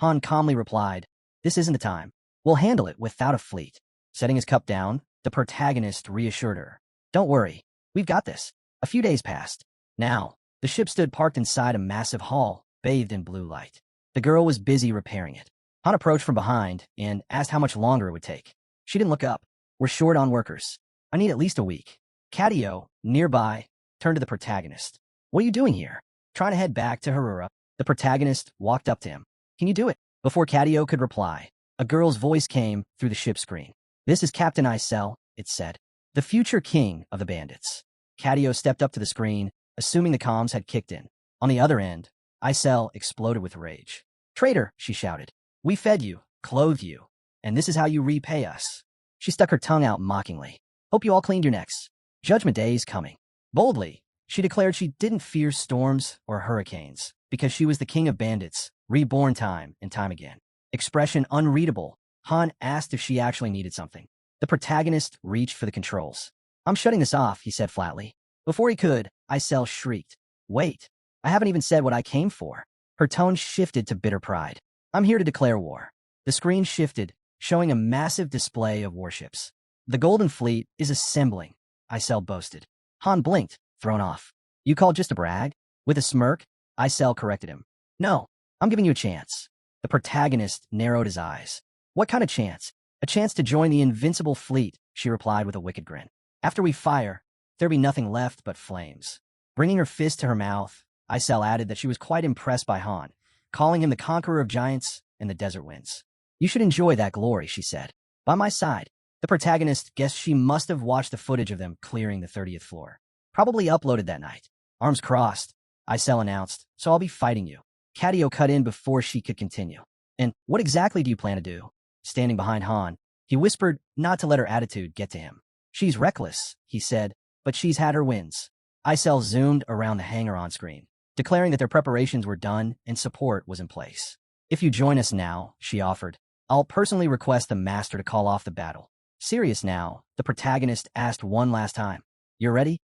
Han calmly replied, "This isn't the time. We'll handle it without a fleet." Setting his cup down, the protagonist reassured her. "Don't worry. We've got this." A few days passed. Now, the ship stood parked inside a massive hall, bathed in blue light. The girl was busy repairing it. Han approached from behind and asked how much longer it would take. She didn't look up. "We're short on workers. I need at least a week." Catio, nearby, turned to the protagonist. "What are you doing here?" Trying to head back to Harura, the protagonist walked up to him. "Can you do it?" Before Catio could reply, a girl's voice came through the ship screen. "This is Captain Isel," it said, "the future king of the bandits." Catio stepped up to the screen, assuming the comms had kicked in. On the other end, Isel exploded with rage. "Traitor," she shouted. "We fed you, clothed you, and this is how you repay us." She stuck her tongue out mockingly. "Hope you all cleaned your necks. Judgment Day is coming." Boldly, she declared she didn't fear storms or hurricanes because she was the king of bandits, reborn time and time again. Expression unreadable, Han asked if she actually needed something. The protagonist reached for the controls. "I'm shutting this off," he said flatly. Before he could, Isel shrieked. "Wait, I haven't even said what I came for." Her tone shifted to bitter pride. I'm here to declare war. The screen shifted, showing a massive display of warships. The Golden Fleet is assembling, Isel boasted. Han blinked, thrown off. You called just a brag? With a smirk, Isel corrected him. No, I'm giving you a chance. The protagonist narrowed his eyes. What kind of chance? A chance to join the invincible fleet, she replied with a wicked grin. After we fire, there'll be nothing left but flames. Bringing her fist to her mouth, Isel added that she was quite impressed by Han, calling him the conqueror of giants and the desert winds. You should enjoy that glory, she said. By my side. The protagonist guessed she must have watched the footage of them clearing the 30th floor. Probably uploaded that night. Arms crossed, Isel announced, so I'll be fighting you. Cadio cut in before she could continue. And what exactly do you plan to do? Standing behind Han, he whispered not to let her attitude get to him. She's reckless, he said, but she's had her wins. Isel zoomed around the hangar on screen, declaring that their preparations were done and support was in place. If you join us now, she offered, I'll personally request the master to call off the battle. Serious now, the protagonist asked one last time. You're ready?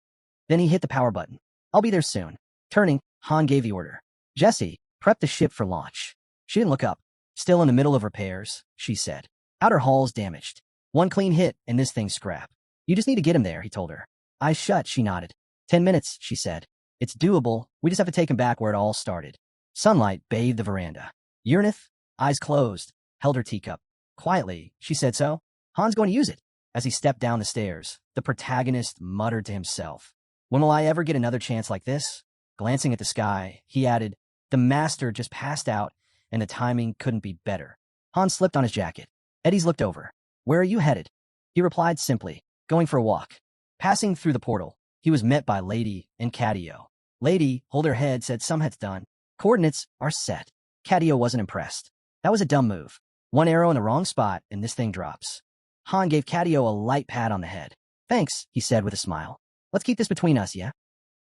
Then he hit the power button. I'll be there soon. Turning, Han gave the order. Jessie, prep the ship for launch. She didn't look up. Still in the middle of repairs, she said. Outer hull's damaged. One clean hit and this thing's scrap. You just need to get him there, he told her. Eyes shut, she nodded. 10 minutes, she said. It's doable. We just have to take him back where it all started. Sunlight bathed the veranda. Uranith, eyes closed, held her teacup. Quietly, she said so. Han's going to use it. As he stepped down the stairs, the protagonist muttered to himself. When will I ever get another chance like this? Glancing at the sky, he added, the master just passed out, and the timing couldn't be better. Han slipped on his jacket. Eddie's looked over. Where are you headed? He replied simply, going for a walk. Passing through the portal, he was met by Lady and Cadio. Lady, hold her head, said some head's done. Coordinates are set. Cadio wasn't impressed. That was a dumb move. One arrow in the wrong spot, and this thing drops. Han gave Cadio a light pat on the head. Thanks, he said with a smile. Let's keep this between us, yeah?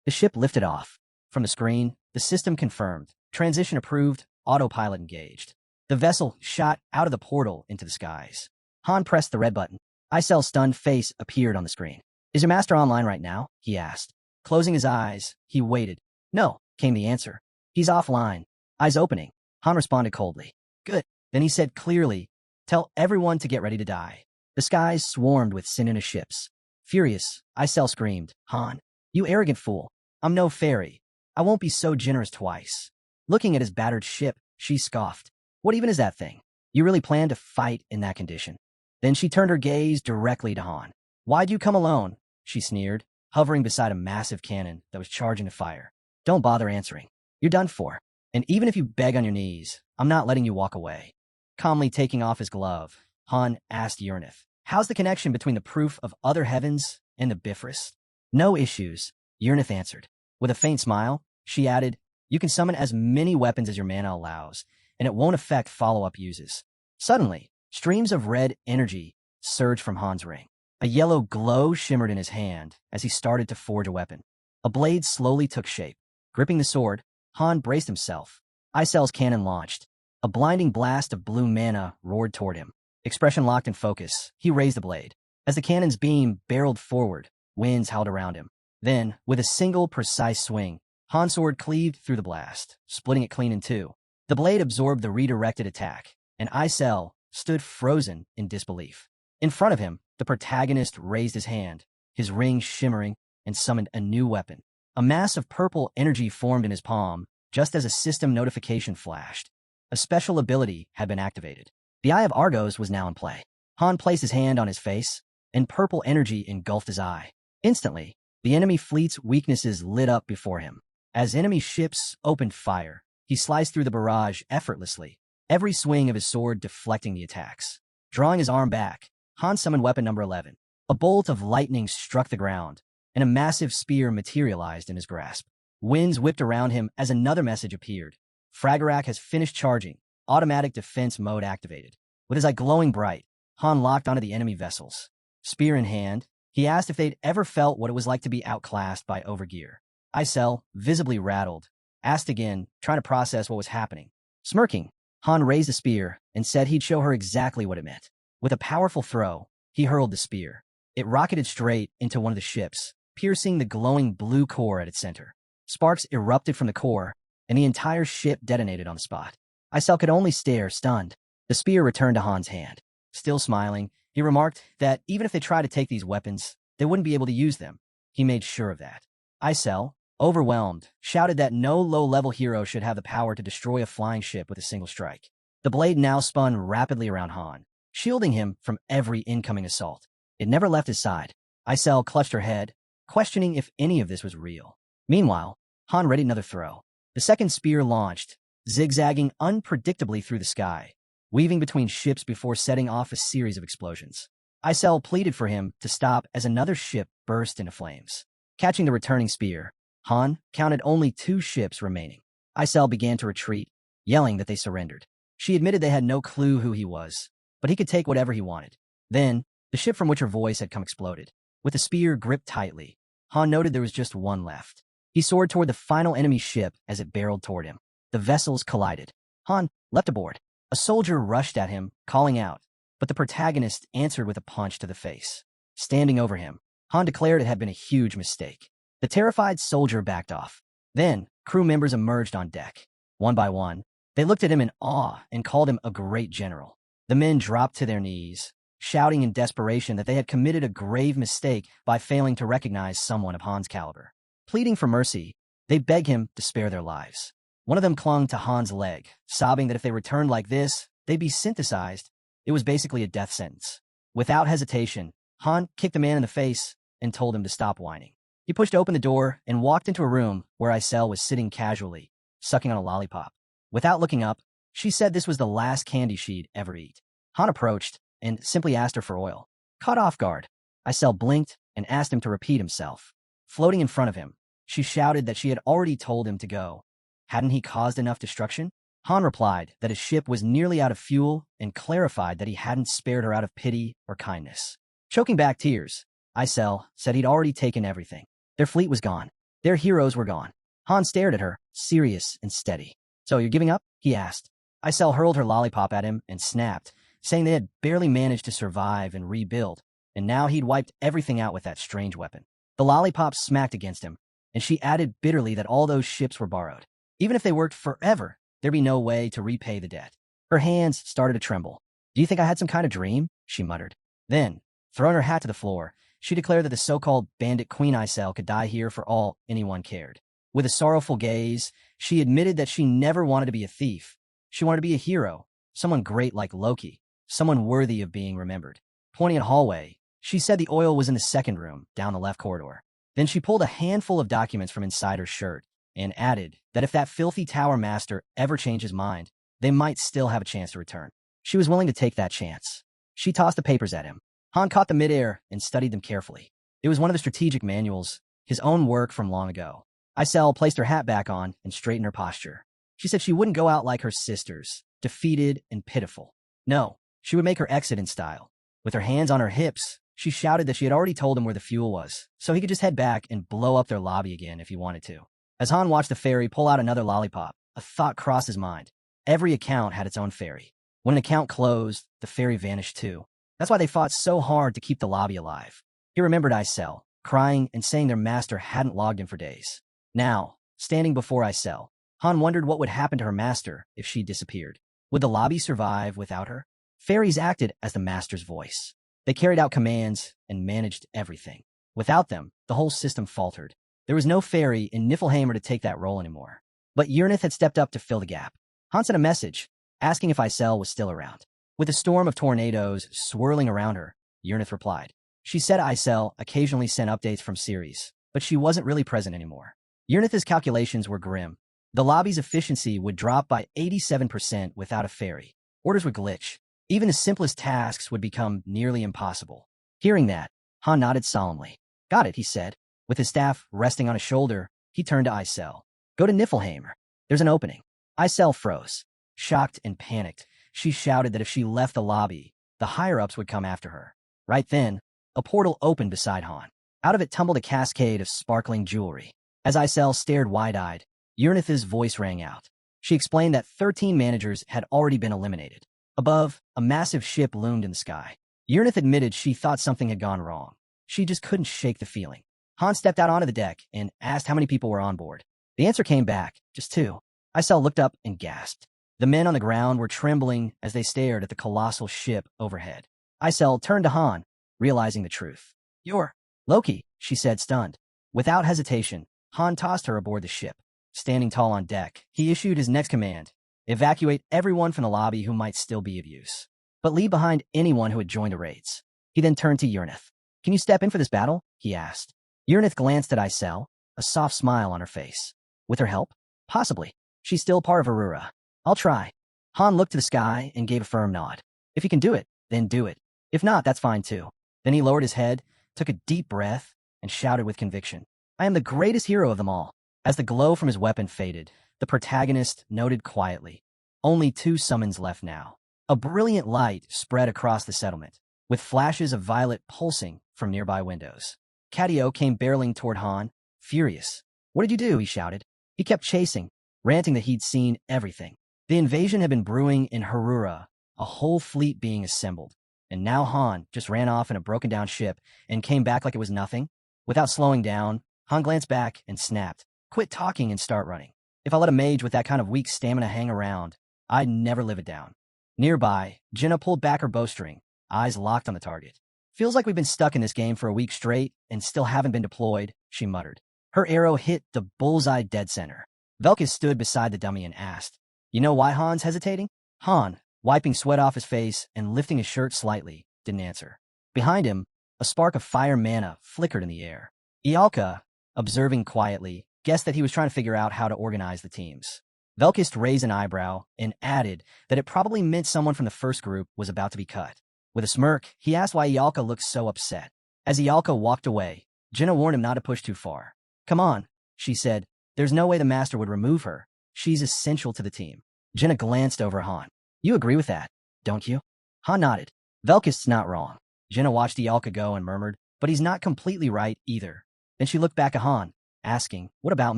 The ship lifted off. From the screen, the system confirmed. Transition approved, autopilot engaged. The vessel shot out of the portal into the skies. Han pressed the red button. Isel's stunned face appeared on the screen. Is your master online right now? He asked. Closing his eyes, he waited. No, came the answer. He's offline. Eyes opening. Han responded coldly. Good. Then he said clearly, tell everyone to get ready to die. The skies swarmed with Sinuna ships. Furious, Isel screamed, Han, you arrogant fool. I'm no fairy. I won't be so generous twice. Looking at his battered ship, she scoffed. What even is that thing? You really plan to fight in that condition? Then she turned her gaze directly to Han. Why'd you come alone? She sneered, hovering beside a massive cannon that was charging to fire. Don't bother answering. You're done for. And even if you beg on your knees, I'm not letting you walk away. Calmly taking off his glove, Han asked Uranith, how's the connection between the proof of other heavens and the Bifrost? No issues, Uranith answered. With a faint smile, she added, you can summon as many weapons as your mana allows, and it won't affect follow-up uses. Suddenly, streams of red energy surged from Han's ring. A yellow glow shimmered in his hand as he started to forge a weapon. A blade slowly took shape. Gripping the sword, Han braced himself. Isel's cannon launched. A blinding blast of blue mana roared toward him. Expression locked in focus, he raised the blade. As the cannon's beam barreled forward, winds howled around him. Then, with a single precise swing, Han's sword cleaved through the blast, splitting it clean in two. The blade absorbed the redirected attack, and Isel stood frozen in disbelief. In front of him, the protagonist raised his hand, his ring shimmering, and summoned a new weapon. A mass of purple energy formed in his palm, just as a system notification flashed. A special ability had been activated. The Eye of Argos was now in play. Han placed his hand on his face, and purple energy engulfed his eye. Instantly, the enemy fleet's weaknesses lit up before him. As enemy ships opened fire, he sliced through the barrage effortlessly, every swing of his sword deflecting the attacks. Drawing his arm back, Han summoned weapon number 11. A bolt of lightning struck the ground, and a massive spear materialized in his grasp. Winds whipped around him as another message appeared. Fragarak has finished charging. Automatic defense mode activated. With his eye glowing bright, Han locked onto the enemy vessels. Spear in hand, he asked if they'd ever felt what it was like to be outclassed by overgear. Isel, visibly rattled, asked again, trying to process what was happening. Smirking, Han raised the spear and said he'd show her exactly what it meant. With a powerful throw, he hurled the spear. It rocketed straight into one of the ships, piercing the glowing blue core at its center. Sparks erupted from the core, and the entire ship detonated on the spot. Isel could only stare, stunned. The spear returned to Han's hand. Still smiling, he remarked that even if they tried to take these weapons, they wouldn't be able to use them. He made sure of that. Isel, overwhelmed, shouted that no low-level hero should have the power to destroy a flying ship with a single strike. The blade now spun rapidly around Han, shielding him from every incoming assault. It never left his side. Isel clutched her head, questioning if any of this was real. Meanwhile, Han readied another throw. The second spear launched, zigzagging unpredictably through the sky, weaving between ships before setting off a series of explosions. Isel pleaded for him to stop as another ship burst into flames. Catching the returning spear, Han counted only 2 ships remaining. Isel began to retreat, yelling that they surrendered. She admitted they had no clue who he was, but he could take whatever he wanted. Then, the ship from which her voice had come exploded. With the spear gripped tightly, Han noted there was just one left. He soared toward the final enemy ship as it barreled toward him. The vessels collided. Han leapt aboard. A soldier rushed at him, calling out, but the protagonist answered with a punch to the face. Standing over him, Han declared it had been a huge mistake. The terrified soldier backed off. Then, crew members emerged on deck. One by one, they looked at him in awe and called him a great general. The men dropped to their knees, shouting in desperation that they had committed a grave mistake by failing to recognize someone of Han's caliber. Pleading for mercy, they begged him to spare their lives. One of them clung to Han's leg, sobbing that if they returned like this, they'd be synthesized. It was basically a death sentence. Without hesitation, Han kicked the man in the face and told him to stop whining. He pushed open the door and walked into a room where Isel was sitting casually, sucking on a lollipop. Without looking up, she said this was the last candy she'd ever eat. Han approached and simply asked her for oil. Caught off guard, Isel blinked and asked him to repeat himself. Floating in front of him, she shouted that she had already told him to go. Hadn't he caused enough destruction? Han replied that his ship was nearly out of fuel and clarified that he hadn't spared her out of pity or kindness. Choking back tears, Isel said he'd already taken everything. Their fleet was gone. Their heroes were gone. Han stared at her, serious and steady. So you're giving up? He asked. Isel hurled her lollipop at him and snapped, saying they had barely managed to survive and rebuild, and now he'd wiped everything out with that strange weapon. The lollipop smacked against him, and she added bitterly that all those ships were borrowed. Even if they worked forever, there'd be no way to repay the debt. Her hands started to tremble. Do you think I had some kind of dream? She muttered. Then, throwing her hat to the floor, she declared that the so-called bandit Queen Isel could die here for all anyone cared. With a sorrowful gaze, she admitted that she never wanted to be a thief. She wanted to be a hero, someone great like Loki, someone worthy of being remembered. Pointing at a hallway, she said the oil was in the second room, down the left corridor. Then she pulled a handful of documents from inside her shirt and added that if that filthy tower master ever changed his mind, they might still have a chance to return. She was willing to take that chance. She tossed the papers at him. Han caught them midair and studied them carefully. It was one of the strategic manuals, his own work from long ago. Isel placed her hat back on and straightened her posture. She said she wouldn't go out like her sisters, defeated and pitiful. No, she would make her exit in style. With her hands on her hips, she shouted that she had already told him where the fuel was, so he could just head back and blow up their lobby again if he wanted to. As Han watched the ferry pull out another lollipop, a thought crossed his mind. Every account had its own ferry. When an account closed, the ferry vanished too. That's why they fought so hard to keep the lobby alive. He remembered Isel, crying and saying their master hadn't logged in for days. Now, standing before Isel, Han wondered what would happen to her master if she disappeared. Would the lobby survive without her? Fairies acted as the master's voice. They carried out commands and managed everything. Without them, the whole system faltered. There was no fairy in Niflheimer to take that role anymore. But Urnith had stepped up to fill the gap. Han sent a message, asking if Isel was still around. With a storm of tornadoes swirling around her, Urnith replied. She said Isel occasionally sent updates from Ceres, but she wasn't really present anymore. Urnith's calculations were grim. The lobby's efficiency would drop by 87% without a fairy. Orders would glitch. Even the simplest tasks would become nearly impossible. Hearing that, Han nodded solemnly. Got it, he said. With his staff resting on his shoulder, he turned to Isel. Go to Niflheimer. There's an opening. Isel froze. Shocked and panicked, she shouted that if she left the lobby, the higher-ups would come after her. Right then, a portal opened beside Han. Out of it tumbled a cascade of sparkling jewelry. As Isel stared wide-eyed, Urnith's voice rang out. She explained that 13 managers had already been eliminated. Above, a massive ship loomed in the sky. Urnith admitted she thought something had gone wrong. She just couldn't shake the feeling. Han stepped out onto the deck and asked how many people were on board. The answer came back, just 2. Isel looked up and gasped. The men on the ground were trembling as they stared at the colossal ship overhead. Isel turned to Han, realizing the truth. "You're Loki," she said, stunned. Without hesitation, Han tossed her aboard the ship. Standing tall on deck, he issued his next command: evacuate everyone from the lobby who might still be of use, but leave behind anyone who had joined the raids. He then turned to Urnith. "Can you step in for this battle?" he asked. Urnith glanced at Isel, a soft smile on her face. "With her help? Possibly. She's still part of Aurora. I'll try." Han looked to the sky and gave a firm nod. "If you can do it, then do it. If not, that's fine too." Then he lowered his head, took a deep breath, and shouted with conviction, "I am the greatest hero of them all." As the glow from his weapon faded, the protagonist noted quietly, "Only 2 summons left now." A brilliant light spread across the settlement, with flashes of violet pulsing from nearby windows. Cadio came barreling toward Han, furious. "What did you do?" he shouted. He kept chasing, ranting that he'd seen everything. The invasion had been brewing in Harura, a whole fleet being assembled, and now Han just ran off in a broken-down ship and came back like it was nothing. Without slowing down, Han glanced back and snapped, "Quit talking and start running. If I let a mage with that kind of weak stamina hang around, I'd never live it down." Nearby, Jenna pulled back her bowstring, eyes locked on the target. "Feels like we've been stuck in this game for a week straight and still haven't been deployed," she muttered. Her arrow hit the bullseye dead center. Velkus stood beside the dummy and asked, "You know why Han's hesitating?" Han, wiping sweat off his face and lifting his shirt slightly, didn't answer. Behind him, a spark of fire mana flickered in the air. Ialka, observing quietly, guessed that he was trying to figure out how to organize the teams. Velkus raised an eyebrow and added that it probably meant someone from the first group was about to be cut. With a smirk, he asked why Ialka looked so upset. As Ialka walked away, Jenna warned him not to push too far. "Come on," she said. "There's no way the master would remove her. She's essential to the team." Jenna glanced over at Han. "You agree with that, don't you?" Han nodded. "Velkus not wrong." Jenna watched Ialka go and murmured, "But he's not completely right either." Then she looked back at Han, asking, "What about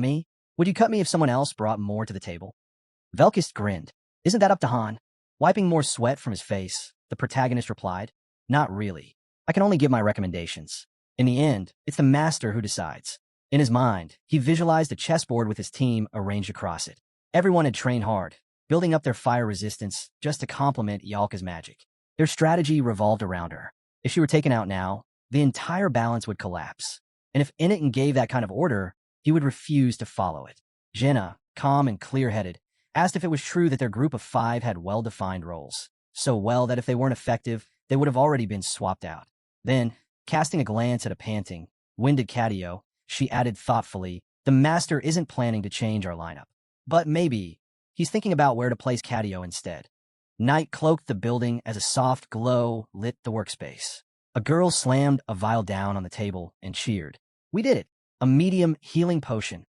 me? Would you cut me if someone else brought more to the table?" Velkus grinned. "Isn't that up to Han?" Wiping more sweat from his face, the protagonist replied, "Not really. I can only give my recommendations. In the end, it's the master who decides." In his mind, he visualized a chessboard with his team arranged across it. Everyone had trained hard, building up their fire resistance just to complement Ialka's magic. Their strategy revolved around her. If she were taken out now, the entire balance would collapse. And if Initin gave that kind of order, he would refuse to follow it. Jenna, calm and clear-headed, asked if it was true that their group of 5 had well-defined roles. So well that if they weren't effective, they would have already been swapped out. Then, casting a glance at a panting, winded Cadio, she added thoughtfully, "The master isn't planning to change our lineup. But maybe he's thinking about where to place Cadio instead." Night cloaked the building as a soft glow lit the workspace. A girl slammed a vial down on the table and cheered. "We did it! A medium healing potion."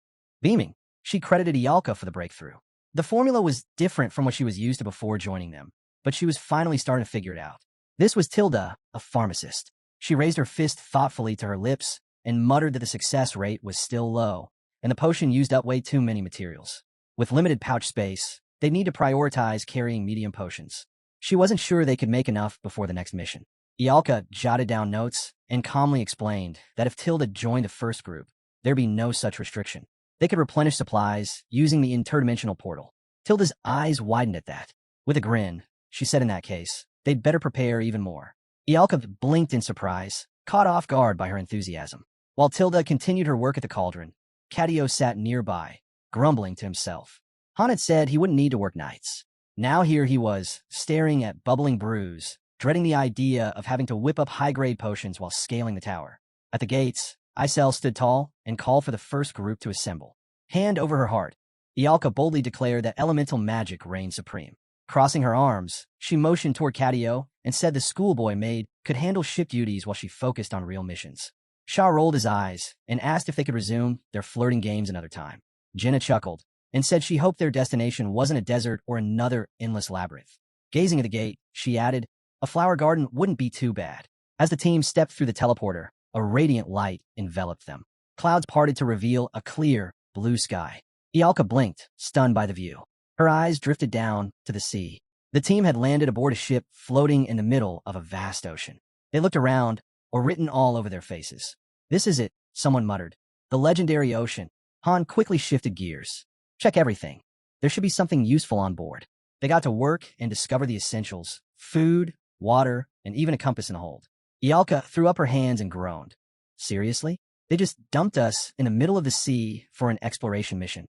Beaming, she credited Ialka for the breakthrough. The formula was different from what she was used to before joining them, but she was finally starting to figure it out. This was Tilda, a pharmacist. She raised her fist thoughtfully to her lips and muttered that the success rate was still low, and the potion used up way too many materials. With limited pouch space, they'd need to prioritize carrying medium potions. She wasn't sure they could make enough before the next mission. Ialka jotted down notes and calmly explained that if Tilda joined the first group, there'd be no such restriction. They could replenish supplies using the interdimensional portal. Tilda's eyes widened at that. With a grin, she said in that case, they'd better prepare even more. Ialka blinked in surprise, caught off guard by her enthusiasm. While Tilda continued her work at the cauldron, Cadio sat nearby, grumbling to himself. Han had said he wouldn't need to work nights. Now here he was, staring at bubbling brews, dreading the idea of having to whip up high-grade potions while scaling the tower. At the gates, Isel stood tall and called for the first group to assemble. Hand over her heart, Ialka boldly declared that elemental magic reigned supreme. Crossing her arms, she motioned toward Cadio and said the schoolboy maid could handle ship duties while she focused on real missions. Shah rolled his eyes and asked if they could resume their flirting games another time. Jenna chuckled and said she hoped their destination wasn't a desert or another endless labyrinth. Gazing at the gate, she added, "A flower garden wouldn't be too bad." As the team stepped through the teleporter, a radiant light enveloped them. Clouds parted to reveal a clear, blue sky. Ialka blinked, stunned by the view. Her eyes drifted down to the sea. The team had landed aboard a ship floating in the middle of a vast ocean. They looked around, or written all over their faces. "This is it," someone muttered. "The legendary ocean." Han quickly shifted gears. "Check everything." There should be something useful on board. They got to work and discover the essentials: food, water, and even a compass in the hold. Ialka threw up her hands and groaned. Seriously? They just dumped us in the middle of the sea for an exploration mission.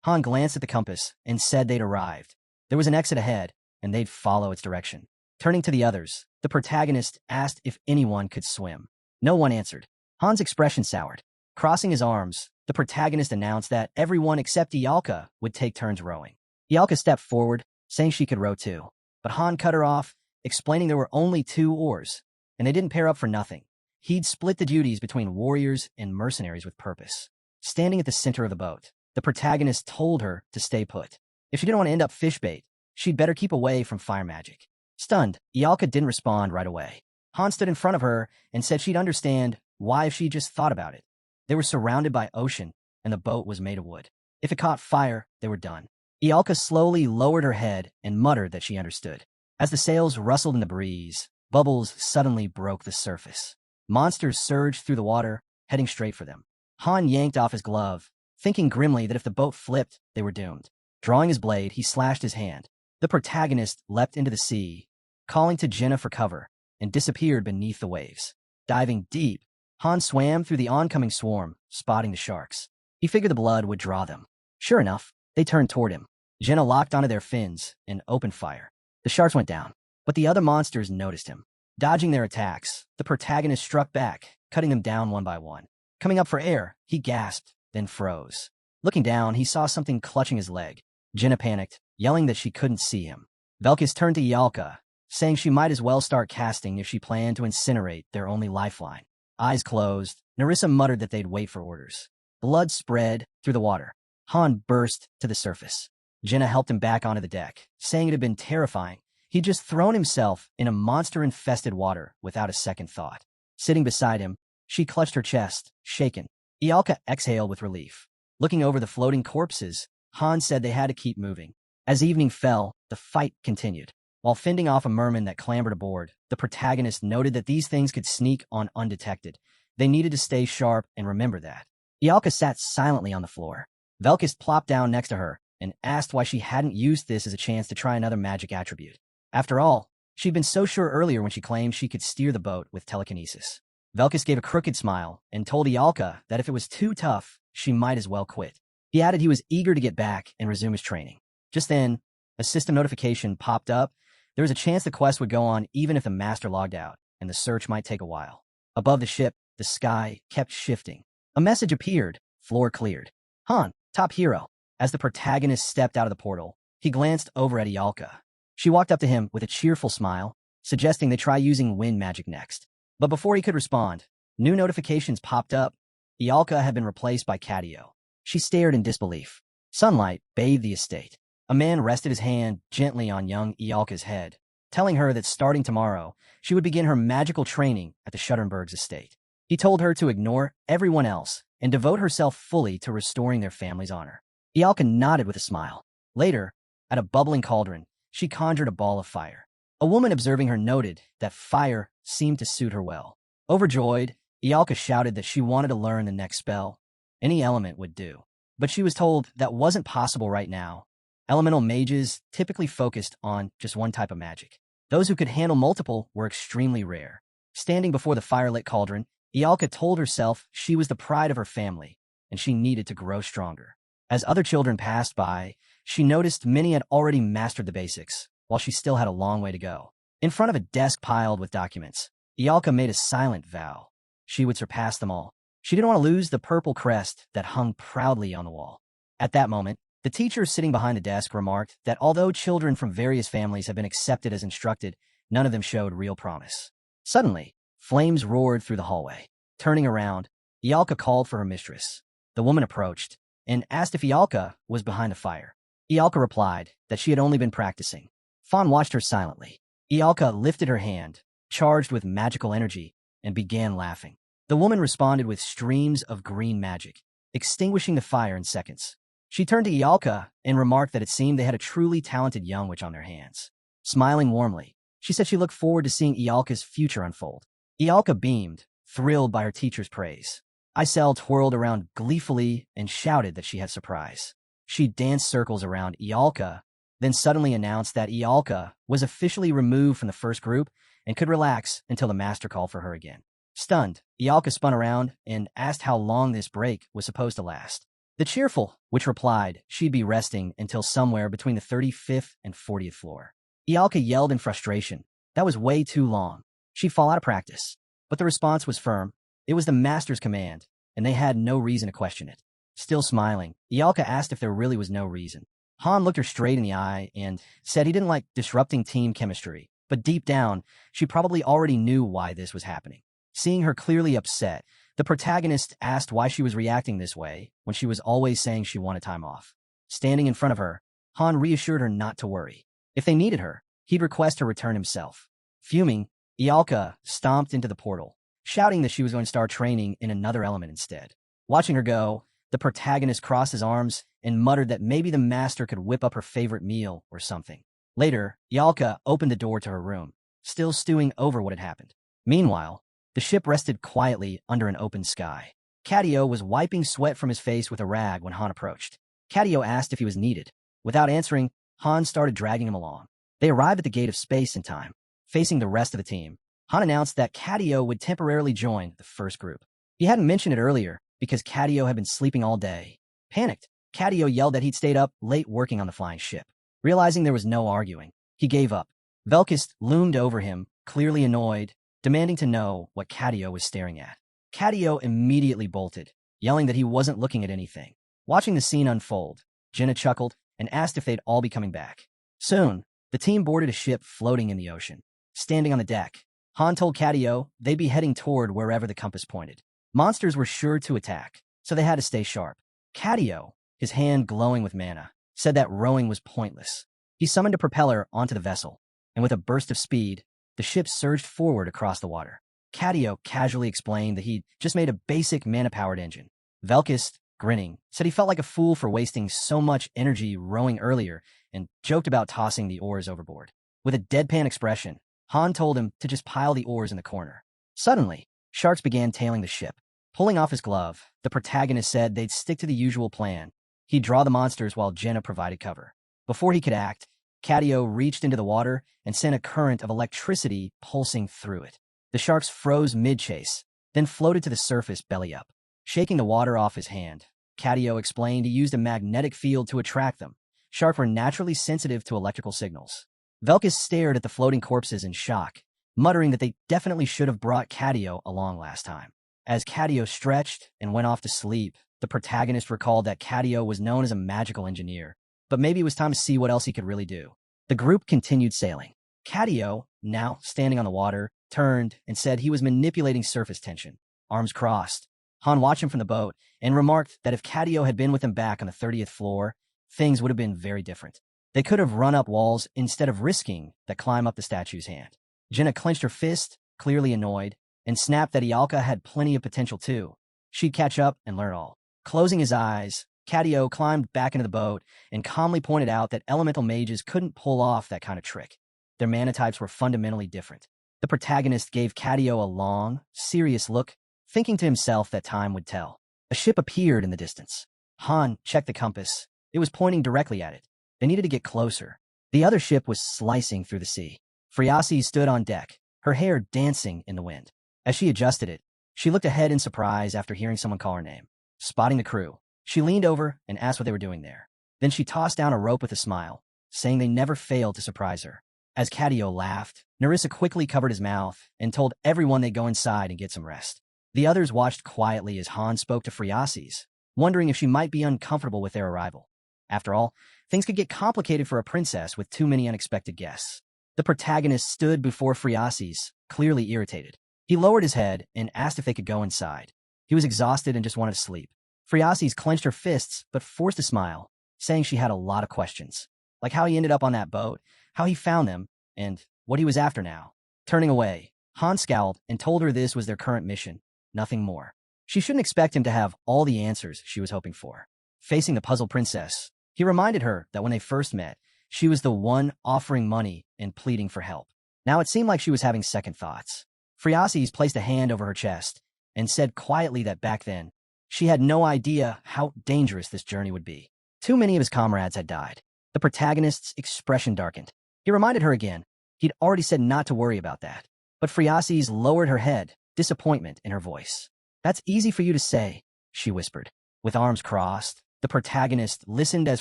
Han glanced at the compass and said they'd arrived. There was an exit ahead, and they'd follow its direction. Turning to the others, the protagonist asked if anyone could swim. No one answered. Han's expression soured. Crossing his arms, the protagonist announced that everyone except Ialka would take turns rowing. Ialka stepped forward, saying she could row too. But Han cut her off, explaining there were only 2 oars, and they didn't pair up for nothing. He'd split the duties between warriors and mercenaries with purpose. Standing at the center of the boat, the protagonist told her to stay put. If she didn't want to end up fish bait, she'd better keep away from fire magic. Stunned, Ialka didn't respond right away. Han stood in front of her and said she'd understand why if she just thought about it. They were surrounded by ocean, and the boat was made of wood. If it caught fire, they were done. Ialka slowly lowered her head and muttered that she understood. As the sails rustled in the breeze, bubbles suddenly broke the surface. Monsters surged through the water, heading straight for them. Han yanked off his glove, thinking grimly that if the boat flipped, they were doomed. Drawing his blade, he slashed his hand. The protagonist leapt into the sea, calling to Jenna for cover, and disappeared beneath the waves. Diving deep, Han swam through the oncoming swarm, spotting the sharks. He figured the blood would draw them. Sure enough, they turned toward him. Jenna locked onto their fins and opened fire. The sharks went down, but the other monsters noticed him. Dodging their attacks, the protagonist struck back, cutting them down one by one. Coming up for air, he gasped, then froze. Looking down, he saw something clutching his leg. Jenna panicked, yelling that she couldn't see him. Velkis turned to Ialka, saying she might as well start casting if she planned to incinerate their only lifeline. Eyes closed, Nerissa muttered that they'd wait for orders. Blood spread through the water. Han burst to the surface. Jenna helped him back onto the deck, saying it had been terrifying. He'd just thrown himself in a monster-infested water without a second thought. Sitting beside him, she clutched her chest, shaken. Ialka exhaled with relief. Looking over the floating corpses, Han said they had to keep moving. As evening fell, the fight continued. While fending off a merman that clambered aboard, the protagonist noted that these things could sneak on undetected. They needed to stay sharp and remember that. Ialka sat silently on the floor. Velkis plopped down next to her and asked why she hadn't used this as a chance to try another magic attribute. After all, she'd been so sure earlier when she claimed she could steer the boat with telekinesis. Velkis gave a crooked smile and told Ialka that if it was too tough, she might as well quit. He added he was eager to get back and resume his training. Just then, a system notification popped up. There was a chance the quest would go on even if the master logged out, and the search might take a while. Above the ship, the sky kept shifting. A message appeared, floor cleared. Han, top hero. As the protagonist stepped out of the portal, he glanced over at Ialka. She walked up to him with a cheerful smile, suggesting they try using wind magic next. But before he could respond, new notifications popped up. Ialka had been replaced by Cadio. She stared in disbelief. Sunlight bathed the estate. A man rested his hand gently on young Ialka's head, telling her that starting tomorrow, she would begin her magical training at the Schutternberg's estate. He told her to ignore everyone else and devote herself fully to restoring their family's honor. Ialka nodded with a smile. Later, at a bubbling cauldron, she conjured a ball of fire. A woman observing her noted that fire seemed to suit her well. Overjoyed, Ialka shouted that she wanted to learn the next spell. Any element would do. But she was told that wasn't possible right now. Elemental mages typically focused on just one type of magic. Those who could handle multiple were extremely rare. Standing before the firelit cauldron, Ialka told herself she was the pride of her family, and she needed to grow stronger. As other children passed by, she noticed many had already mastered the basics, while she still had a long way to go. In front of a desk piled with documents, Ialka made a silent vow. She would surpass them all. She didn't want to lose the purple crest that hung proudly on the wall. At that moment, the teacher sitting behind the desk remarked that although children from various families had been accepted as instructed, none of them showed real promise. Suddenly, flames roared through the hallway. Turning around, Ialka called for her mistress. The woman approached and asked if Ialka was behind the fire. Ialka replied that she had only been practicing. Fawn watched her silently. Ialka lifted her hand, charged with magical energy, and began laughing. The woman responded with streams of green magic, extinguishing the fire in seconds. She turned to Ialka and remarked that it seemed they had a truly talented young witch on their hands. Smiling warmly, she said she looked forward to seeing Ialka's future unfold. Ialka beamed, thrilled by her teacher's praise. Isel twirled around gleefully and shouted that she had surprise. She danced circles around Ialka, then suddenly announced that Ialka was officially removed from the first group and could relax until the master called for her again. Stunned, Ialka spun around and asked how long this break was supposed to last. The cheerful witch replied she'd be resting until somewhere between the 35th and 40th floor. Ialka yelled in frustration. That was way too long. She'd fall out of practice. But the response was firm. It was the master's command, and they had no reason to question it. Still smiling, Ialka asked if there really was no reason. Han looked her straight in the eye and said he didn't like disrupting team chemistry, but deep down, she probably already knew why this was happening. Seeing her clearly upset, the protagonist asked why she was reacting this way when she was always saying she wanted time off. Standing in front of her, Han reassured her not to worry. If they needed her, he'd request her return himself. Fuming, Ialka stomped into the portal, shouting that she was going to start training in another element instead. Watching her go, the protagonist crossed his arms and muttered that maybe the master could whip up her favorite meal or something. Later, Ialka opened the door to her room, still stewing over what had happened. Meanwhile, the ship rested quietly under an open sky. Cadio was wiping sweat from his face with a rag when Han approached. Cadio asked if he was needed. Without answering, Han started dragging him along. They arrived at the gate of space in time. Facing the rest of the team, Han announced that Cadio would temporarily join the first group. He hadn't mentioned it earlier because Cadio had been sleeping all day. Panicked, Cadio yelled that he'd stayed up late working on the flying ship. Realizing there was no arguing, he gave up. Velkist loomed over him, clearly annoyed, demanding to know what Cadio was staring at. Cadio immediately bolted, yelling that he wasn't looking at anything. Watching the scene unfold, Jenna chuckled and asked if they'd all be coming back. Soon, the team boarded a ship floating in the ocean. Standing on the deck, Han told Cadio they'd be heading toward wherever the compass pointed. Monsters were sure to attack, so they had to stay sharp. Cadio, his hand glowing with mana, said that rowing was pointless. He summoned a propeller onto the vessel, and with a burst of speed, the ship surged forward across the water. Cadio casually explained that he'd just made a basic mana-powered engine. Velkist, grinning, said he felt like a fool for wasting so much energy rowing earlier and joked about tossing the oars overboard. With a deadpan expression, Han told him to just pile the oars in the corner. Suddenly, sharks began tailing the ship. Pulling off his glove, the protagonist said they'd stick to the usual plan. He'd draw the monsters while Jenna provided cover. Before he could act, Cadio reached into the water and sent a current of electricity pulsing through it. The sharks froze mid-chase, then floated to the surface belly up. Shaking the water off his hand, Cadio explained he used a magnetic field to attract them. Sharks were naturally sensitive to electrical signals. Velkis stared at the floating corpses in shock, muttering that they definitely should have brought Cadio along last time. As Cadio stretched and went off to sleep, the protagonist recalled that Cadio was known as a magical engineer, but maybe it was time to see what else he could really do. The group continued sailing. Cadio, now standing on the water, turned and said he was manipulating surface tension. Arms crossed, Han watched him from the boat and remarked that if Cadio had been with him back on the 30th floor, things would have been very different. They could have run up walls instead of risking that climb up the statue's hand. Jenna clenched her fist, clearly annoyed, and snapped that Ialka had plenty of potential too. She'd catch up and learn all. Closing his eyes, Cadio climbed back into the boat and calmly pointed out that elemental mages couldn't pull off that kind of trick. Their mana types were fundamentally different. The protagonist gave Cadio a long, serious look, thinking to himself that time would tell. A ship appeared in the distance. Han checked the compass. It was pointing directly at it. They needed to get closer. The other ship was slicing through the sea. Friasi stood on deck, her hair dancing in the wind. As she adjusted it, she looked ahead in surprise after hearing someone call her name. Spotting the crew, she leaned over and asked what they were doing there. Then she tossed down a rope with a smile, saying they never failed to surprise her. As Cadio laughed, Narissa quickly covered his mouth and told everyone they'd go inside and get some rest. The others watched quietly as Han spoke to Friasis, wondering if she might be uncomfortable with their arrival. After all, things could get complicated for a princess with too many unexpected guests. The protagonist stood before Friasis, clearly irritated. He lowered his head and asked if they could go inside. He was exhausted and just wanted to sleep. Friasis clenched her fists but forced a smile, saying she had a lot of questions, like how he ended up on that boat, how he found them, and what he was after now. Turning away, Han scowled and told her this was their current mission, nothing more. She shouldn't expect him to have all the answers she was hoping for. Facing the puzzled princess, he reminded her that when they first met, she was the one offering money and pleading for help. Now it seemed like she was having second thoughts. Friasis placed a hand over her chest and said quietly that back then, she had no idea how dangerous this journey would be. Too many of his comrades had died. The protagonist's expression darkened. He reminded her again. He'd already said not to worry about that. But Phreases lowered her head, disappointment in her voice. "That's easy for you to say," she whispered. With arms crossed, the protagonist listened as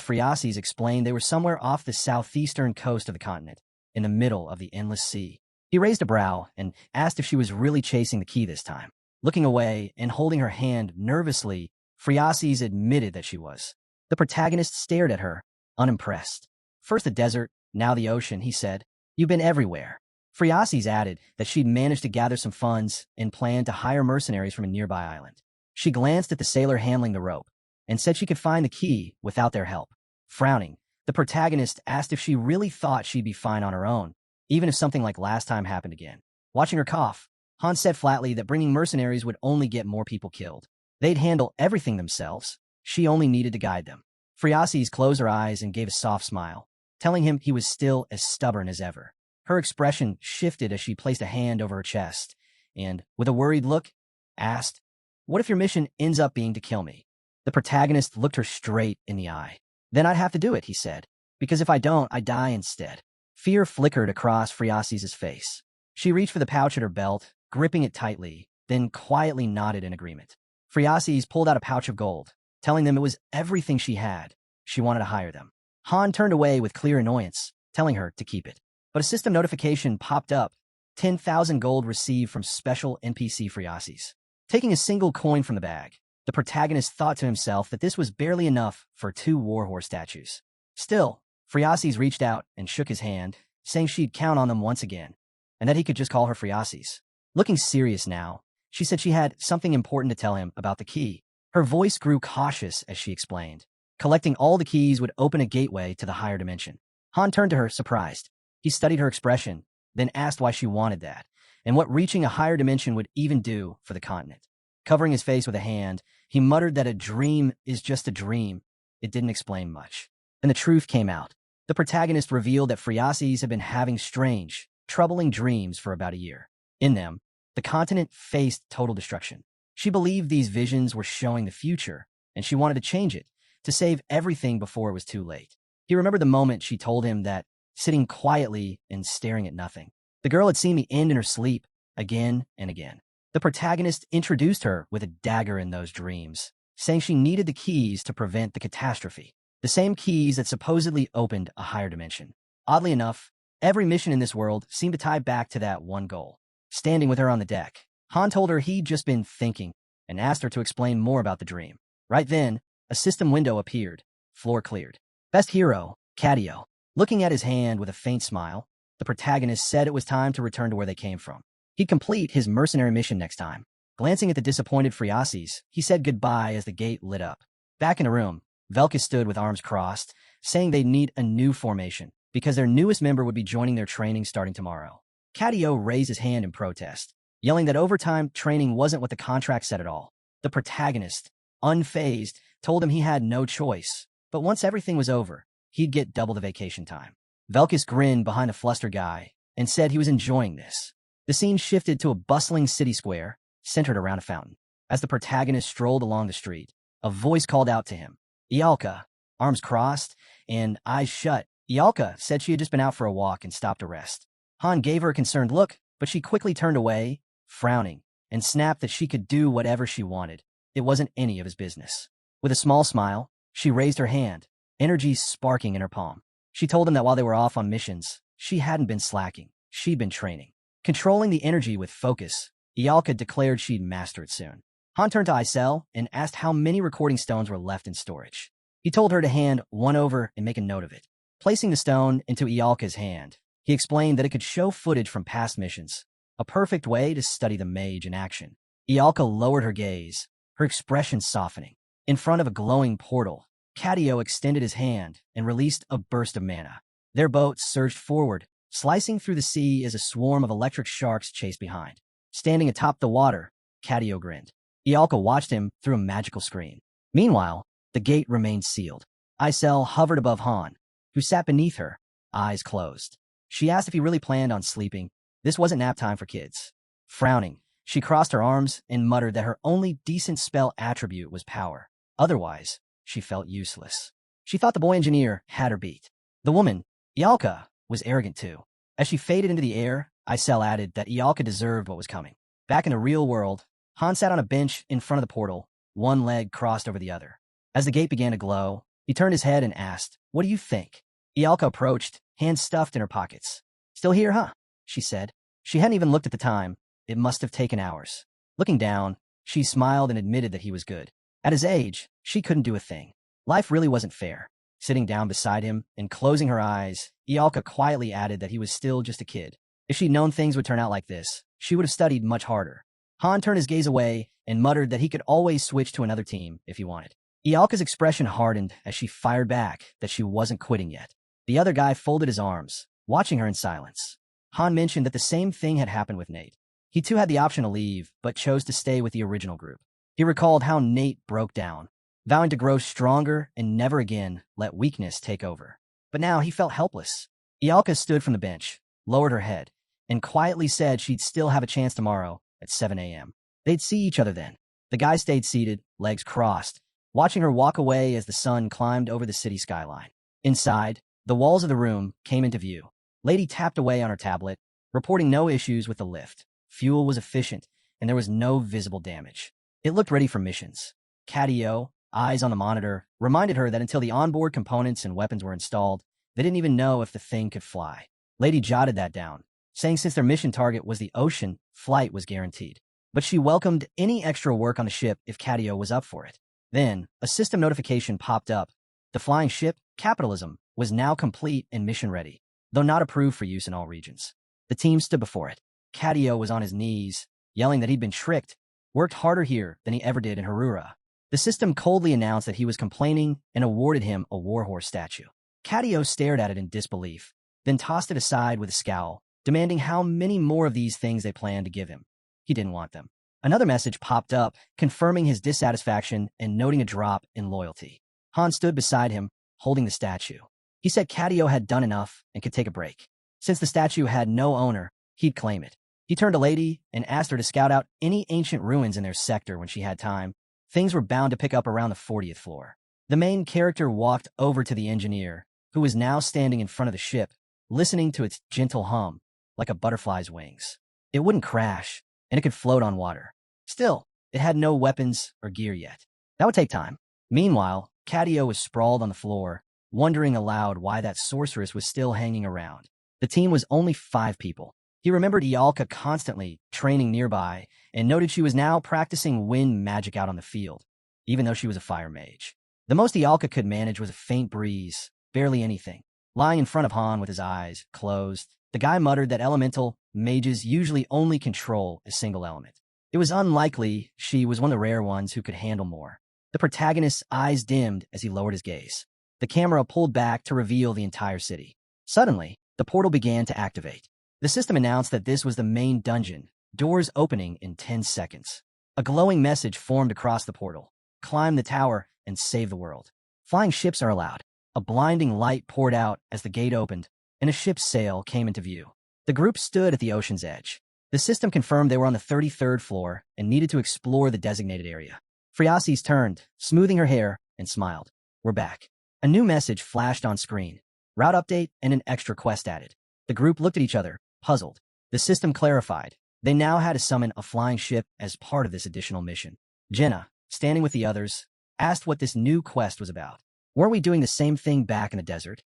Phreases explained they were somewhere off the southeastern coast of the continent, in the middle of the endless sea. He raised a brow and asked if she was really chasing the key this time. Looking away and holding her hand nervously, Phreases admitted that she was. The protagonist stared at her, unimpressed. "First the desert, now the ocean," he said. "You've been everywhere." Phreases added that she'd managed to gather some funds and planned to hire mercenaries from a nearby island. She glanced at the sailor handling the rope and said she could find the key without their help. Frowning, the protagonist asked if she really thought she'd be fine on her own, even if something like last time happened again. Watching her cough, Hans said flatly that bringing mercenaries would only get more people killed. They'd handle everything themselves. She only needed to guide them. Phreases closed her eyes and gave a soft smile, telling him he was still as stubborn as ever. Her expression shifted as she placed a hand over her chest and, with a worried look, asked, "What if your mission ends up being to kill me?" The protagonist looked her straight in the eye. "Then I'd have to do it," he said, "because if I don't, I die instead." Fear flickered across Phreases' face. She reached for the pouch at her belt, gripping it tightly, then quietly nodded in agreement. Phreases pulled out a pouch of gold, telling them it was everything she had. She wanted to hire them. Han turned away with clear annoyance, telling her to keep it. But a system notification popped up. 10,000 gold received from special NPC Phreases. Taking a single coin from the bag, the protagonist thought to himself that this was barely enough for 2 warhorse statues. Still, Phreases reached out and shook his hand, saying she'd count on them once again, and that he could just call her Phreases. Looking serious now, she said she had something important to tell him about the key. Her voice grew cautious as she explained. Collecting all the keys would open a gateway to the higher dimension. Han turned to her, surprised. He studied her expression, then asked why she wanted that, and what reaching a higher dimension would even do for the continent. Covering his face with a hand, he muttered that a dream is just a dream. It didn't explain much. Then the truth came out. The protagonist revealed that Phreases had been having strange, troubling dreams for about a year. In them, the continent faced total destruction. She believed these visions were showing the future, and she wanted to change it, to save everything before it was too late. He remembered the moment she told him that, sitting quietly and staring at nothing. The girl had seen the end in her sleep, again and again. The protagonist introduced her with a dagger in those dreams, saying she needed the keys to prevent the catastrophe. The same keys that supposedly opened a higher dimension. Oddly enough, every mission in this world seemed to tie back to that one goal. Standing with her on the deck, Han told her he'd just been thinking and asked her to explain more about the dream. Right then, a system window appeared, floor cleared. Best hero, Catio. Looking at his hand with a faint smile, the protagonist said it was time to return to where they came from. He'd complete his mercenary mission next time. Glancing at the disappointed Phreases, he said goodbye as the gate lit up. Back in the room, Velka stood with arms crossed, saying they'd need a new formation, because their newest member would be joining their training starting tomorrow. Catio raised his hand in protest, yelling that overtime training wasn't what the contract said at all. The protagonist, unfazed, told him he had no choice, but once everything was over, he'd get double the vacation time. Velkus grinned behind a flustered guy and said he was enjoying this. The scene shifted to a bustling city square centered around a fountain. As the protagonist strolled along the street, a voice called out to him. Ialka, arms crossed and eyes shut. Ialka said she had just been out for a walk and stopped to rest. Han gave her a concerned look, but she quickly turned away, frowning, and snapped that she could do whatever she wanted. It wasn't any of his business. With a small smile, she raised her hand, energy sparking in her palm. She told him that while they were off on missions, she hadn't been slacking. She'd been training. Controlling the energy with focus, Ialka declared she'd master it soon. Han turned to Isel and asked how many recording stones were left in storage. He told her to hand one over and make a note of it. Placing the stone into Ialka's hand, he explained that it could show footage from past missions, a perfect way to study the mage in action. Ialka lowered her gaze, her expression softening. In front of a glowing portal, Catio extended his hand and released a burst of mana. Their boat surged forward, slicing through the sea as a swarm of electric sharks chased behind. Standing atop the water, Catio grinned. Ialka watched him through a magical screen. Meanwhile, the gate remained sealed. Isel hovered above Han, who sat beneath her, eyes closed. She asked if he really planned on sleeping. This wasn't nap time for kids. Frowning, she crossed her arms and muttered that her only decent spell attribute was power. Otherwise, she felt useless. She thought the boy engineer had her beat. The woman, Ialka, was arrogant too. As she faded into the air, Isel added that Ialka deserved what was coming. Back in the real world, Han sat on a bench in front of the portal, one leg crossed over the other. As the gate began to glow, he turned his head and asked, "What do you think?" Ialka approached, hands stuffed in her pockets. "Still here, huh?" she said. She hadn't even looked at the time. It must have taken hours. Looking down, she smiled and admitted that he was good. At his age, she couldn't do a thing. Life really wasn't fair. Sitting down beside him and closing her eyes, Ialka quietly added that he was still just a kid. If she'd known things would turn out like this, she would have studied much harder. Han turned his gaze away and muttered that he could always switch to another team if he wanted. Ialka's expression hardened as she fired back that she wasn't quitting yet. The other guy folded his arms, watching her in silence. Han mentioned that the same thing had happened with Nate. He too had the option to leave, but chose to stay with the original group. He recalled how Nate broke down, vowing to grow stronger and never again let weakness take over. But now he felt helpless. Ialka stood from the bench, lowered her head, and quietly said she'd still have a chance tomorrow at 7 a.m. They'd see each other then. The guy stayed seated, legs crossed, watching her walk away as the sun climbed over the city skyline. Inside, the walls of the room came into view. Lady tapped away on her tablet, reporting no issues with the lift. Fuel was efficient, and there was no visible damage. It looked ready for missions. Catio, eyes on the monitor, reminded her that until the onboard components and weapons were installed, they didn't even know if the thing could fly. Lady jotted that down, saying since their mission target was the ocean, flight was guaranteed. But she welcomed any extra work on the ship if Catio was up for it. Then, a system notification popped up. The flying ship, Capitalism, was now complete and mission-ready, though not approved for use in all regions. The team stood before it. Catio was on his knees, yelling that he'd been tricked, worked harder here than he ever did in Harura. The system coldly announced that he was complaining and awarded him a warhorse statue. Catio stared at it in disbelief, then tossed it aside with a scowl, demanding how many more of these things they planned to give him. He didn't want them. Another message popped up, confirming his dissatisfaction and noting a drop in loyalty. Han stood beside him, holding the statue. He said Catio had done enough and could take a break. Since the statue had no owner, he'd claim it. He turned to Lady and asked her to scout out any ancient ruins in their sector when she had time. Things were bound to pick up around the 40th floor. The main character walked over to the engineer, who was now standing in front of the ship, listening to its gentle hum, like a butterfly's wings. It wouldn't crash, and it could float on water. Still, it had no weapons or gear yet. That would take time. Meanwhile, Catio was sprawled on the floor, wondering aloud why that sorceress was still hanging around. The team was only 5 people. He remembered Ialka constantly training nearby and noted she was now practicing wind magic out on the field, even though she was a fire mage. The most Ialka could manage was a faint breeze, barely anything. Lying in front of Han with his eyes closed, the guy muttered that elemental mages usually only control a single element. It was unlikely she was one of the rare ones who could handle more. The protagonist's eyes dimmed as he lowered his gaze. The camera pulled back to reveal the entire city. Suddenly, the portal began to activate. The system announced that this was the main dungeon, doors opening in 10 seconds. A glowing message formed across the portal. Climb the tower and save the world. Flying ships are allowed. A blinding light poured out as the gate opened, and a ship's sail came into view. The group stood at the ocean's edge. The system confirmed they were on the 33rd floor and needed to explore the designated area. Phriasis turned, smoothing her hair, and smiled. We're back. A new message flashed on screen. Route update and an extra quest added. The group looked at each other, puzzled. The system clarified. They now had to summon a flying ship as part of this additional mission. Jenna, standing with the others, asked what this new quest was about. Weren't we doing the same thing back in the desert?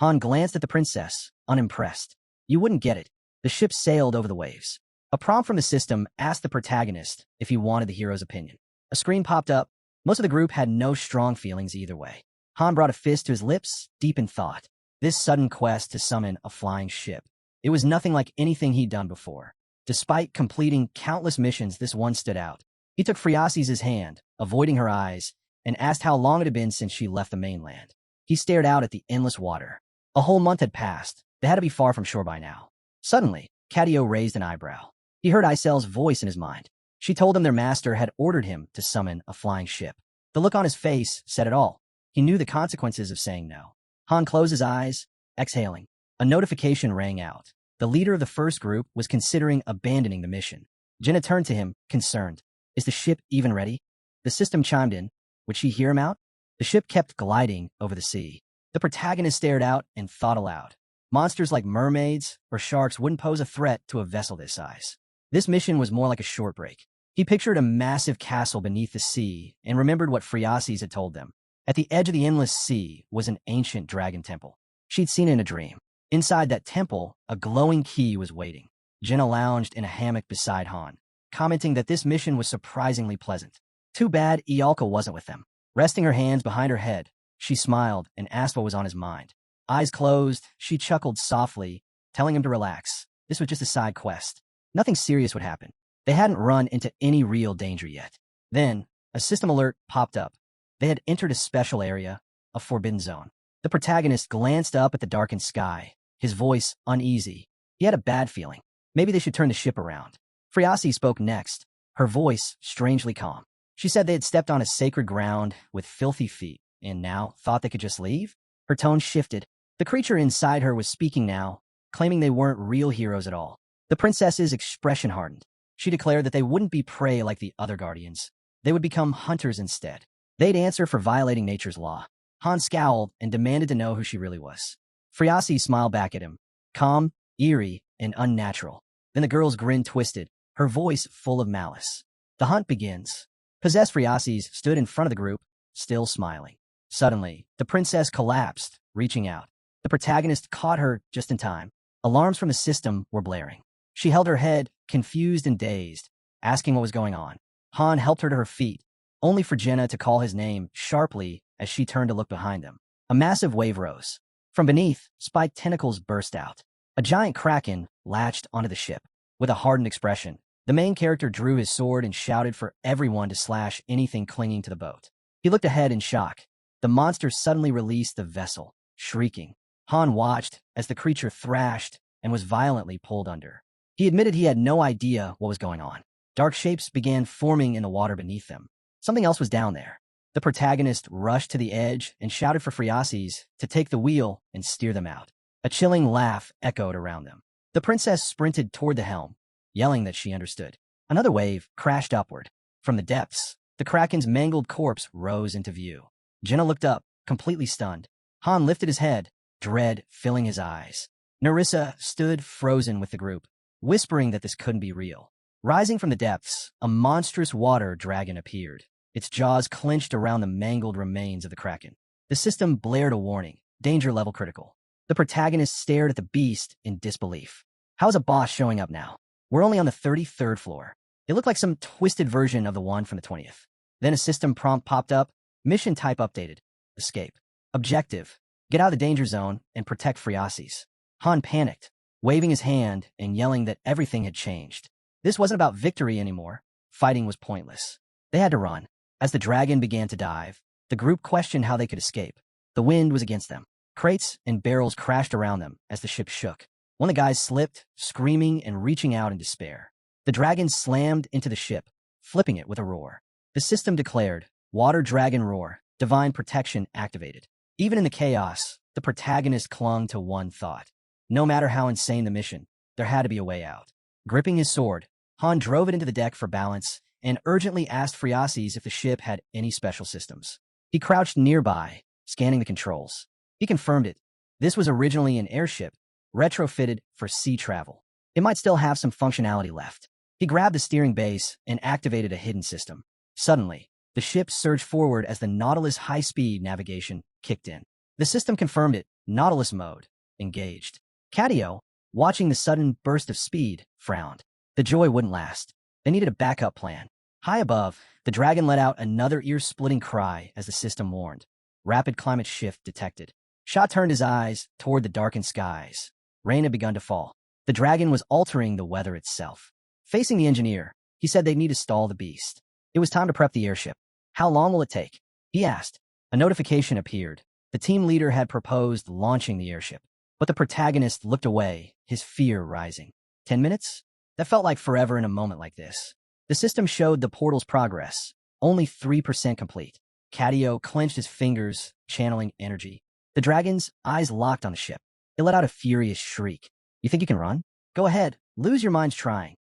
Han glanced at the princess, unimpressed. You wouldn't get it. The ship sailed over the waves. A prompt from the system asked the protagonist if he wanted the hero's opinion. A screen popped up. Most of the group had no strong feelings either way. Han brought a fist to his lips, deep in thought. This sudden quest to summon a flying ship. It was nothing like anything he'd done before. Despite completing countless missions, this one stood out. He took Phriasis' hand, avoiding her eyes, and asked how long it had been since she left the mainland. He stared out at the endless water. A whole month had passed. They had to be far from shore by now. Suddenly, Catio raised an eyebrow. He heard Isel's voice in his mind. She told him their master had ordered him to summon a flying ship. The look on his face said it all. He knew the consequences of saying no. Han closed his eyes, exhaling. A notification rang out. The leader of the first group was considering abandoning the mission. Jenna turned to him, concerned. Is the ship even ready? The system chimed in. Would she hear him out? The ship kept gliding over the sea. The protagonist stared out and thought aloud. Monsters like mermaids or sharks wouldn't pose a threat to a vessel this size. This mission was more like a short break. He pictured a massive castle beneath the sea and remembered what Phreases had told them. At the edge of the endless sea was an ancient dragon temple. She'd seen it in a dream. Inside that temple, a glowing key was waiting. Jenna lounged in a hammock beside Han, commenting that this mission was surprisingly pleasant. Too bad Ialka wasn't with them. Resting her hands behind her head, she smiled and asked what was on his mind. Eyes closed, she chuckled softly, telling him to relax. This was just a side quest. Nothing serious would happen. They hadn't run into any real danger yet. Then, a system alert popped up. They had entered a special area, a forbidden zone. The protagonist glanced up at the darkened sky, his voice uneasy. He had a bad feeling. Maybe they should turn the ship around. Phreases spoke next, her voice strangely calm. She said they had stepped on a sacred ground with filthy feet, and now thought they could just leave? Her tone shifted. The creature inside her was speaking now, claiming they weren't real heroes at all. The princess's expression hardened. She declared that they wouldn't be prey like the other guardians. They would become hunters instead. They'd answer for violating nature's law. Han scowled and demanded to know who she really was. Phreases smiled back at him, calm, eerie, and unnatural. Then the girl's grin twisted, her voice full of malice. The hunt begins. Possessed Phreases stood in front of the group, still smiling. Suddenly, the princess collapsed, reaching out. The protagonist caught her just in time. Alarms from the system were blaring. She held her head, confused and dazed, asking what was going on. Han helped her to her feet, only for Jenna to call his name sharply as she turned to look behind them. A massive wave rose. From beneath, spiked tentacles burst out. A giant kraken latched onto the ship. With a hardened expression, the main character drew his sword and shouted for everyone to slash anything clinging to the boat. He looked ahead in shock. The monster suddenly released the vessel, shrieking. Han watched as the creature thrashed and was violently pulled under. He admitted he had no idea what was going on. Dark shapes began forming in the water beneath them. Something else was down there. The protagonist rushed to the edge and shouted for Phreases to take the wheel and steer them out. A chilling laugh echoed around them. The princess sprinted toward the helm, yelling that she understood. Another wave crashed upward. From the depths, the kraken's mangled corpse rose into view. Jenna looked up, completely stunned. Han lifted his head, dread filling his eyes. Nerissa stood frozen with the group, whispering that this couldn't be real. Rising from the depths, a monstrous water dragon appeared. Its jaws clenched around the mangled remains of the kraken. The system blared a warning, danger level critical. The protagonist stared at the beast in disbelief. How's a boss showing up now? We're only on the 33rd floor. It looked like some twisted version of the one from the 20th. Then a system prompt popped up. Mission type updated. Escape. Objective. Get out of the danger zone and protect Phreases. Han panicked, waving his hand and yelling that everything had changed. This wasn't about victory anymore. Fighting was pointless. They had to run. As the dragon began to dive, the group questioned how they could escape. The wind was against them. Crates and barrels crashed around them as the ship shook. One of the guys slipped, screaming and reaching out in despair. The dragon slammed into the ship, flipping it with a roar. The system declared, Water Dragon Roar, Divine Protection activated. Even in the chaos, the protagonist clung to one thought. No matter how insane the mission, there had to be a way out. Gripping his sword, Han drove it into the deck for balance and urgently asked Phreases if the ship had any special systems. He crouched nearby, scanning the controls. He confirmed it. This was originally an airship, retrofitted for sea travel. It might still have some functionality left. He grabbed the steering base and activated a hidden system. Suddenly, the ship surged forward as the Nautilus high-speed navigation kicked in. The system confirmed it. Nautilus mode. Engaged. Cadio, watching the sudden burst of speed, frowned. The joy wouldn't last. They needed a backup plan. High above, the dragon let out another ear-splitting cry as the system warned. Rapid climate shift detected. Sha turned his eyes toward the darkened skies. Rain had begun to fall. The dragon was altering the weather itself. Facing the engineer, he said they'd need to stall the beast. It was time to prep the airship. How long will it take? He asked. A notification appeared. The team leader had proposed launching the airship, but the protagonist looked away, his fear rising. 10 minutes? That felt like forever in a moment like this. The system showed the portal's progress, only 3% complete. Cadio clenched his fingers, channeling energy. The dragon's eyes locked on the ship. It let out a furious shriek. You think you can run? Go ahead, lose your minds trying.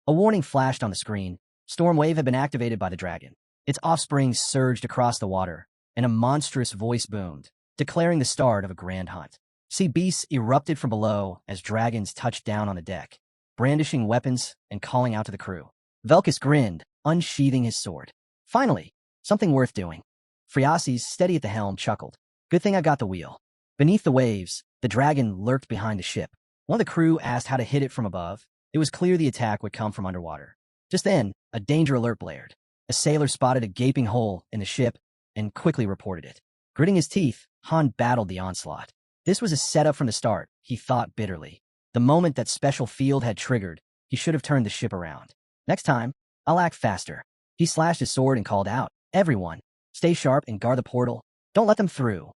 A warning flashed on the screen. Storm wave had been activated by the dragon. Its offspring surged across the water, and a monstrous voice boomed, declaring the start of a grand hunt. Sea beasts erupted from below as dragons touched down on the deck, brandishing weapons and calling out to the crew. Velkus grinned, unsheathing his sword. Finally, something worth doing. Friasis, steady at the helm, chuckled. Good thing I got the wheel. Beneath the waves, the dragon lurked behind the ship. One of the crew asked how to hit it from above. It was clear the attack would come from underwater. Just then, a danger alert blared. A sailor spotted a gaping hole in the ship and quickly reported it. Gritting his teeth, Han battled the onslaught. This was a setup from the start, he thought bitterly. The moment that special field had triggered, he should have turned the ship around. Next time, I'll act faster. He slashed his sword and called out, "Everyone, stay sharp and guard the portal. Don't let them through."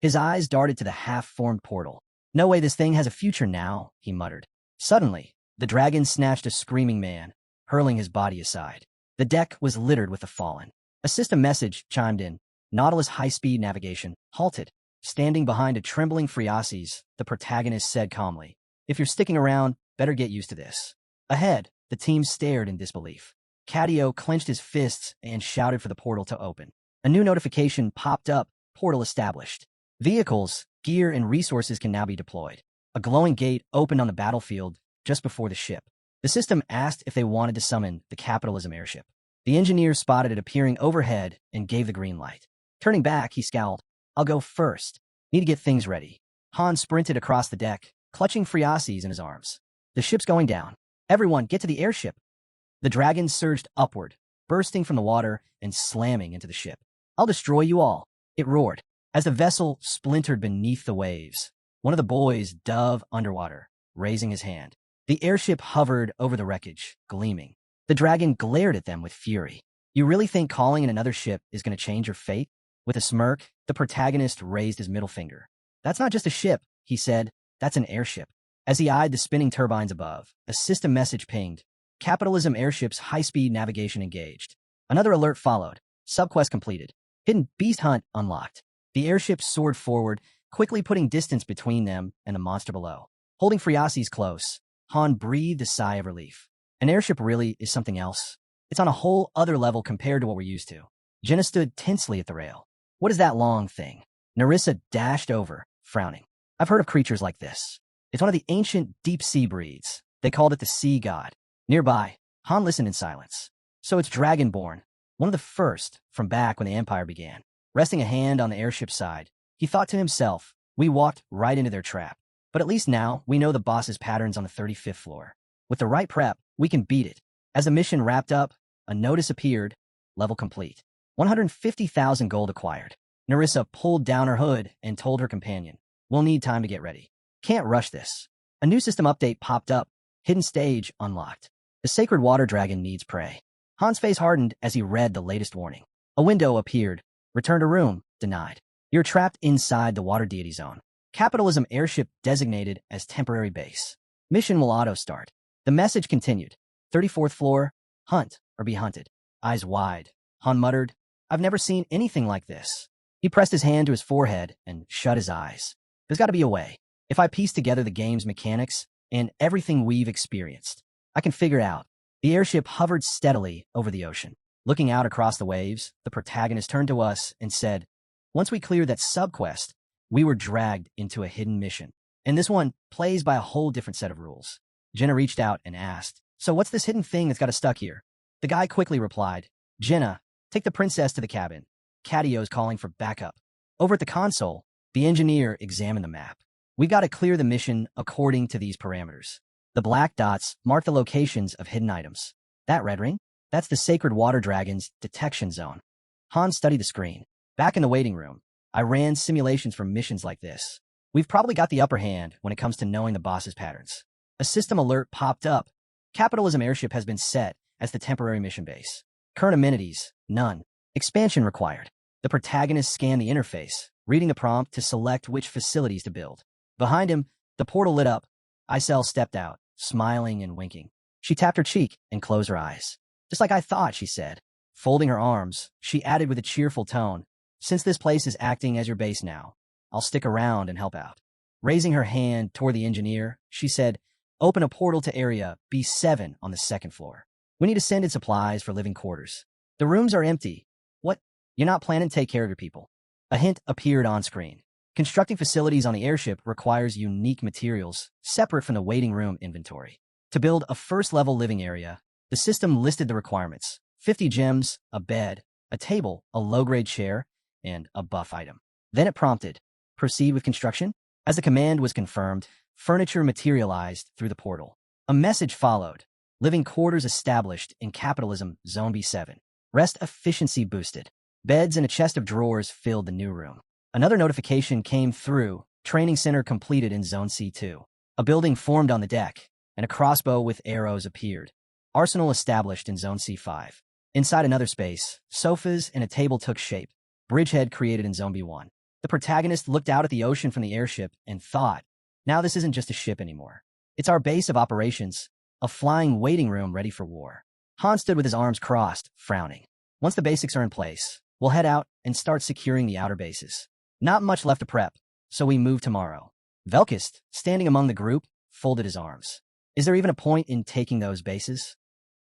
His eyes darted to the half-formed portal. "No way this thing has a future now," he muttered. Suddenly, the dragon snatched a screaming man, hurling his body aside. The deck was littered with the fallen. A system message chimed in. Nautilus high-speed navigation halted. Standing behind a trembling Friasis, the protagonist said calmly, "If you're sticking around, better get used to this." Ahead, the team stared in disbelief. Cadio clenched his fists and shouted for the portal to open. A new notification popped up, portal established. Vehicles, gear, and resources can now be deployed. A glowing gate opened on the battlefield just before the ship. The system asked if they wanted to summon the Capitalism airship. The engineer spotted it appearing overhead and gave the green light. Turning back, he scowled. "I'll go first. Need to get things ready." Han sprinted across the deck, clutching Friasis in his arms. "The ship's going down. Everyone, get to the airship." The dragon surged upward, bursting from the water and slamming into the ship. "I'll destroy you all," it roared. As the vessel splintered beneath the waves, one of the boys dove underwater, raising his hand. The airship hovered over the wreckage, gleaming. The dragon glared at them with fury. "You really think calling in another ship is going to change your fate?" With a smirk, the protagonist raised his middle finger. "That's not just a ship," he said. "That's an airship." As he eyed the spinning turbines above, a system message pinged. Capitalism airship's high-speed navigation engaged. Another alert followed. Subquest completed. Hidden beast hunt unlocked. The airship soared forward, quickly putting distance between them and the monster below. Holding Friasis close, Han breathed a sigh of relief. An airship really is something else. It's on a whole other level compared to what we're used to. Jenna stood tensely at the rail. "What is that long thing?" Narissa dashed over, frowning. "I've heard of creatures like this. It's one of the ancient deep-sea breeds. They called it the Sea God." Nearby, Han listened in silence. "So it's Dragonborn, one of the first from back when the Empire began." Resting a hand on the airship's side, he thought to himself, "We walked right into their trap. But at least now we know the boss's patterns on the 35th floor. With the right prep, we can beat it." As the mission wrapped up, a notice appeared. Level complete. 150,000 gold acquired. Narissa pulled down her hood and told her companion, "We'll need time to get ready. Can't rush this." A new system update popped up. Hidden stage unlocked. The sacred water dragon needs prey. Han's face hardened as he read the latest warning. A window appeared. "Return to room. Denied. You're trapped inside the water deity zone. Capitalism airship designated as temporary base. Mission will auto-start." The message continued. 34th floor. Hunt or be hunted." Eyes wide, Han muttered, "I've never seen anything like this." He pressed his hand to his forehead and shut his eyes. "There's got to be a way. If I piece together the game's mechanics and everything we've experienced, I can figure it out." The airship hovered steadily over the ocean. Looking out across the waves, the protagonist turned to us and said, "Once we cleared that subquest, we were dragged into a hidden mission. And this one plays by a whole different set of rules." Jenna reached out and asked, "So what's this hidden thing that's got us stuck here?" The guy quickly replied, "Jenna, take the princess to the cabin. Cadio's calling for backup." Over at the console, the engineer examined the map. "We got to clear the mission according to these parameters." The black dots mark the locations of hidden items. That red ring? That's the sacred water dragon's detection zone. Han studied the screen. Back in the waiting room, I ran simulations for missions like this. We've probably got the upper hand when it comes to knowing the boss's patterns. A system alert popped up. Capitalism airship has been set as the temporary mission base. Current amenities, none. Expansion required. The protagonist scanned the interface, reading the prompt to select which facilities to build. Behind him, the portal lit up. Isel stepped out, smiling and winking. She tapped her cheek and closed her eyes. "Just like I thought," she said. Folding her arms, she added with a cheerful tone, "Since this place is acting as your base now, I'll stick around and help out." Raising her hand toward the engineer, she said, "Open a portal to area B7 on the 2nd floor. We need to send in supplies for living quarters. The rooms are empty." "What? You're not planning to take care of your people?" A hint appeared on screen. Constructing facilities on the airship requires unique materials, separate from the waiting room inventory. To build a first-level living area, the system listed the requirements: 50 gems, a bed, a table, a low-grade chair, and a buff item. Then it prompted, proceed with construction? As the command was confirmed, furniture materialized through the portal. A message followed: living quarters established in Capitalism Zone B7. Rest efficiency boosted. Beds and a chest of drawers filled the new room. Another notification came through: training center completed in Zone C2. A building formed on the deck, and a crossbow with arrows appeared. Arsenal established in Zone C5. Inside another space, sofas and a table took shape. Bridgehead created in Zone B1. The protagonist looked out at the ocean from the airship and thought, now this isn't just a ship anymore. It's our base of operations, a flying waiting room ready for war. Han stood with his arms crossed, frowning. Once the basics are in place, we'll head out and start securing the outer bases. Not much left to prep, so we move tomorrow. Velkist, standing among the group, folded his arms. Is there even a point in taking those bases?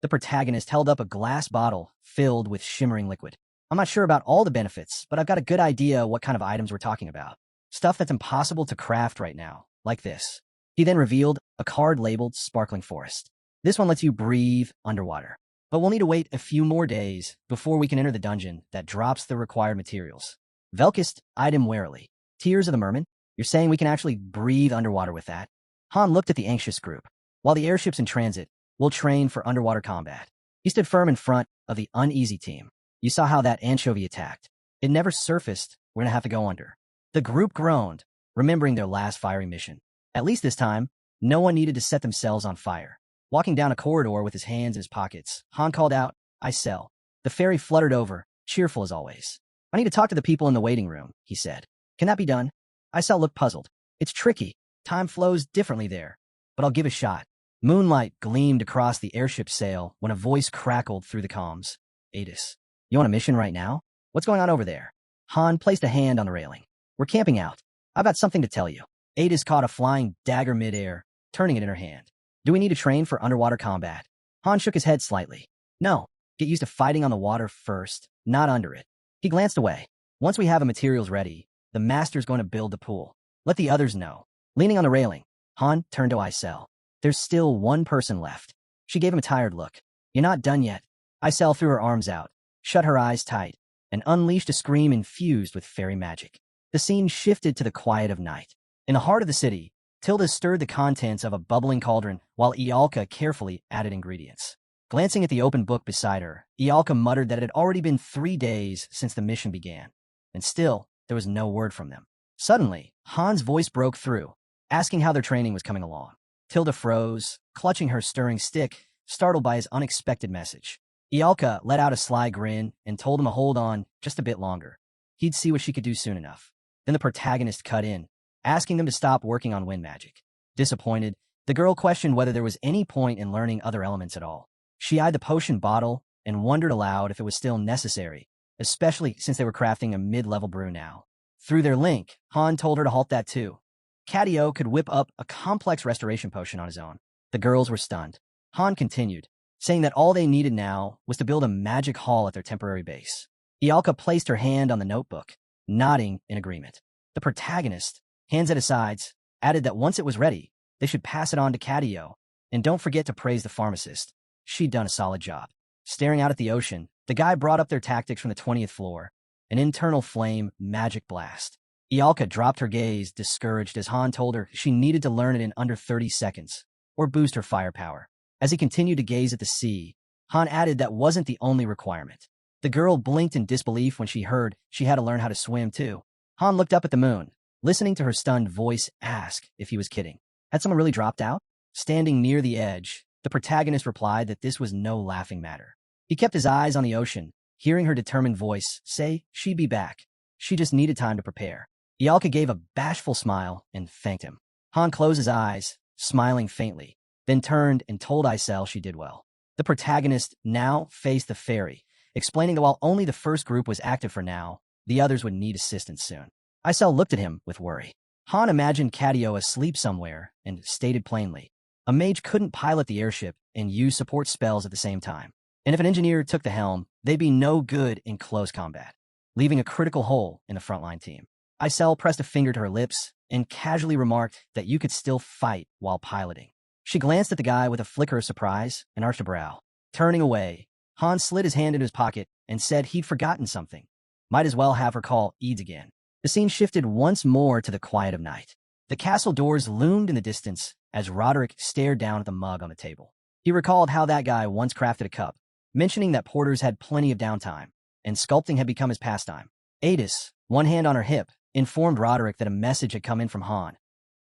The protagonist held up a glass bottle filled with shimmering liquid. I'm not sure about all the benefits, but I've got a good idea what kind of items we're talking about. Stuff that's impossible to craft right now, like this. He then revealed a card labeled Sparkling Forest. This one lets you breathe underwater, but we'll need to wait a few more days before we can enter the dungeon that drops the required materials. Velkist eyed him warily. Tears of the Merman? You're saying we can actually breathe underwater with that? Han looked at the anxious group. While the airship's in transit, we'll train for underwater combat. He stood firm in front of the uneasy team. You saw how that anchovy attacked. It never surfaced. We're gonna have to go under. The group groaned, remembering their last fiery mission. At least this time, no one needed to set themselves on fire. Walking down a corridor with his hands in his pockets, Han called out, I sell. The fairy fluttered over, cheerful as always. I need to talk to the people in the waiting room, he said. Can that be done? Isel looked puzzled. It's tricky. Time flows differently there, but I'll give a shot. Moonlight gleamed across the airship's sail when a voice crackled through the comms. Adis, you on a mission right now? What's going on over there? Han placed a hand on the railing. We're camping out. I've got something to tell you. Adis caught a flying dagger midair, turning it in her hand. Do we need to train for underwater combat? Han shook his head slightly. No, get used to fighting on the water first, not under it. He glanced away. Once we have the materials ready, the master's going to build the pool. Let the others know. Leaning on the railing, Han turned to Isel. There's still one person left. She gave him a tired look. You're not done yet. Isel threw her arms out, shut her eyes tight, and unleashed a scream infused with fairy magic. The scene shifted to the quiet of night. In the heart of the city, Tilda stirred the contents of a bubbling cauldron while Ialka carefully added ingredients. Glancing at the open book beside her, Ialka muttered that it had already been 3 days since the mission began, and still there was no word from them. Suddenly, Han's voice broke through, asking how their training was coming along. Tilda froze, clutching her stirring stick, startled by his unexpected message. Ialka let out a sly grin and told him to hold on just a bit longer. He'd see what she could do soon enough. Then the protagonist cut in, asking them to stop working on wind magic. Disappointed, the girl questioned whether there was any point in learning other elements at all. She eyed the potion bottle and wondered aloud if it was still necessary, especially since they were crafting a mid-level brew now. Through their link, Han told her to halt that too. Cadio could whip up a complex restoration potion on his own. The girls were stunned. Han continued, saying that all they needed now was to build a magic hall at their temporary base. Ialka placed her hand on the notebook, nodding in agreement. The protagonist, hands at his sides, added that once it was ready, they should pass it on to Cadio, and don't forget to praise the pharmacist. She'd done a solid job. Staring out at the ocean, the guy brought up their tactics from the 20th floor, an internal flame magic blast. Ialka dropped her gaze, discouraged, as Han told her she needed to learn it in under 30 seconds, or boost her firepower. As he continued to gaze at the sea, Han added that wasn't the only requirement. The girl blinked in disbelief when she heard she had to learn how to swim too. Han looked up at the moon, listening to her stunned voice ask if he was kidding. Had someone really dropped out? Standing near the edge, the protagonist replied that this was no laughing matter. He kept his eyes on the ocean, hearing her determined voice say she'd be back. She just needed time to prepare. Ialka gave a bashful smile and thanked him. Han closed his eyes, smiling faintly, then turned and told Isel she did well. The protagonist now faced the fairy, explaining that while only the first group was active for now, the others would need assistance soon. Isel looked at him with worry. Han imagined Cadio asleep somewhere and stated plainly, a mage couldn't pilot the airship and use support spells at the same time. And if an engineer took the helm, they'd be no good in close combat. leaving a critical hole in the frontline team. Isel pressed a finger to her lips and casually remarked that you could still fight while piloting. She glanced at the guy with a flicker of surprise and arched a brow. Turning away, Han slid his hand into his pocket and said he'd forgotten something. Might as well have her call Eads again. The scene shifted once more to the quiet of night. The castle doors loomed in the distance as Roderick stared down at the mug on the table. He recalled how that guy once crafted a cup, mentioning that porters had plenty of downtime, and sculpting had become his pastime. Adis, one hand on her hip, informed Roderick that a message had come in from Han.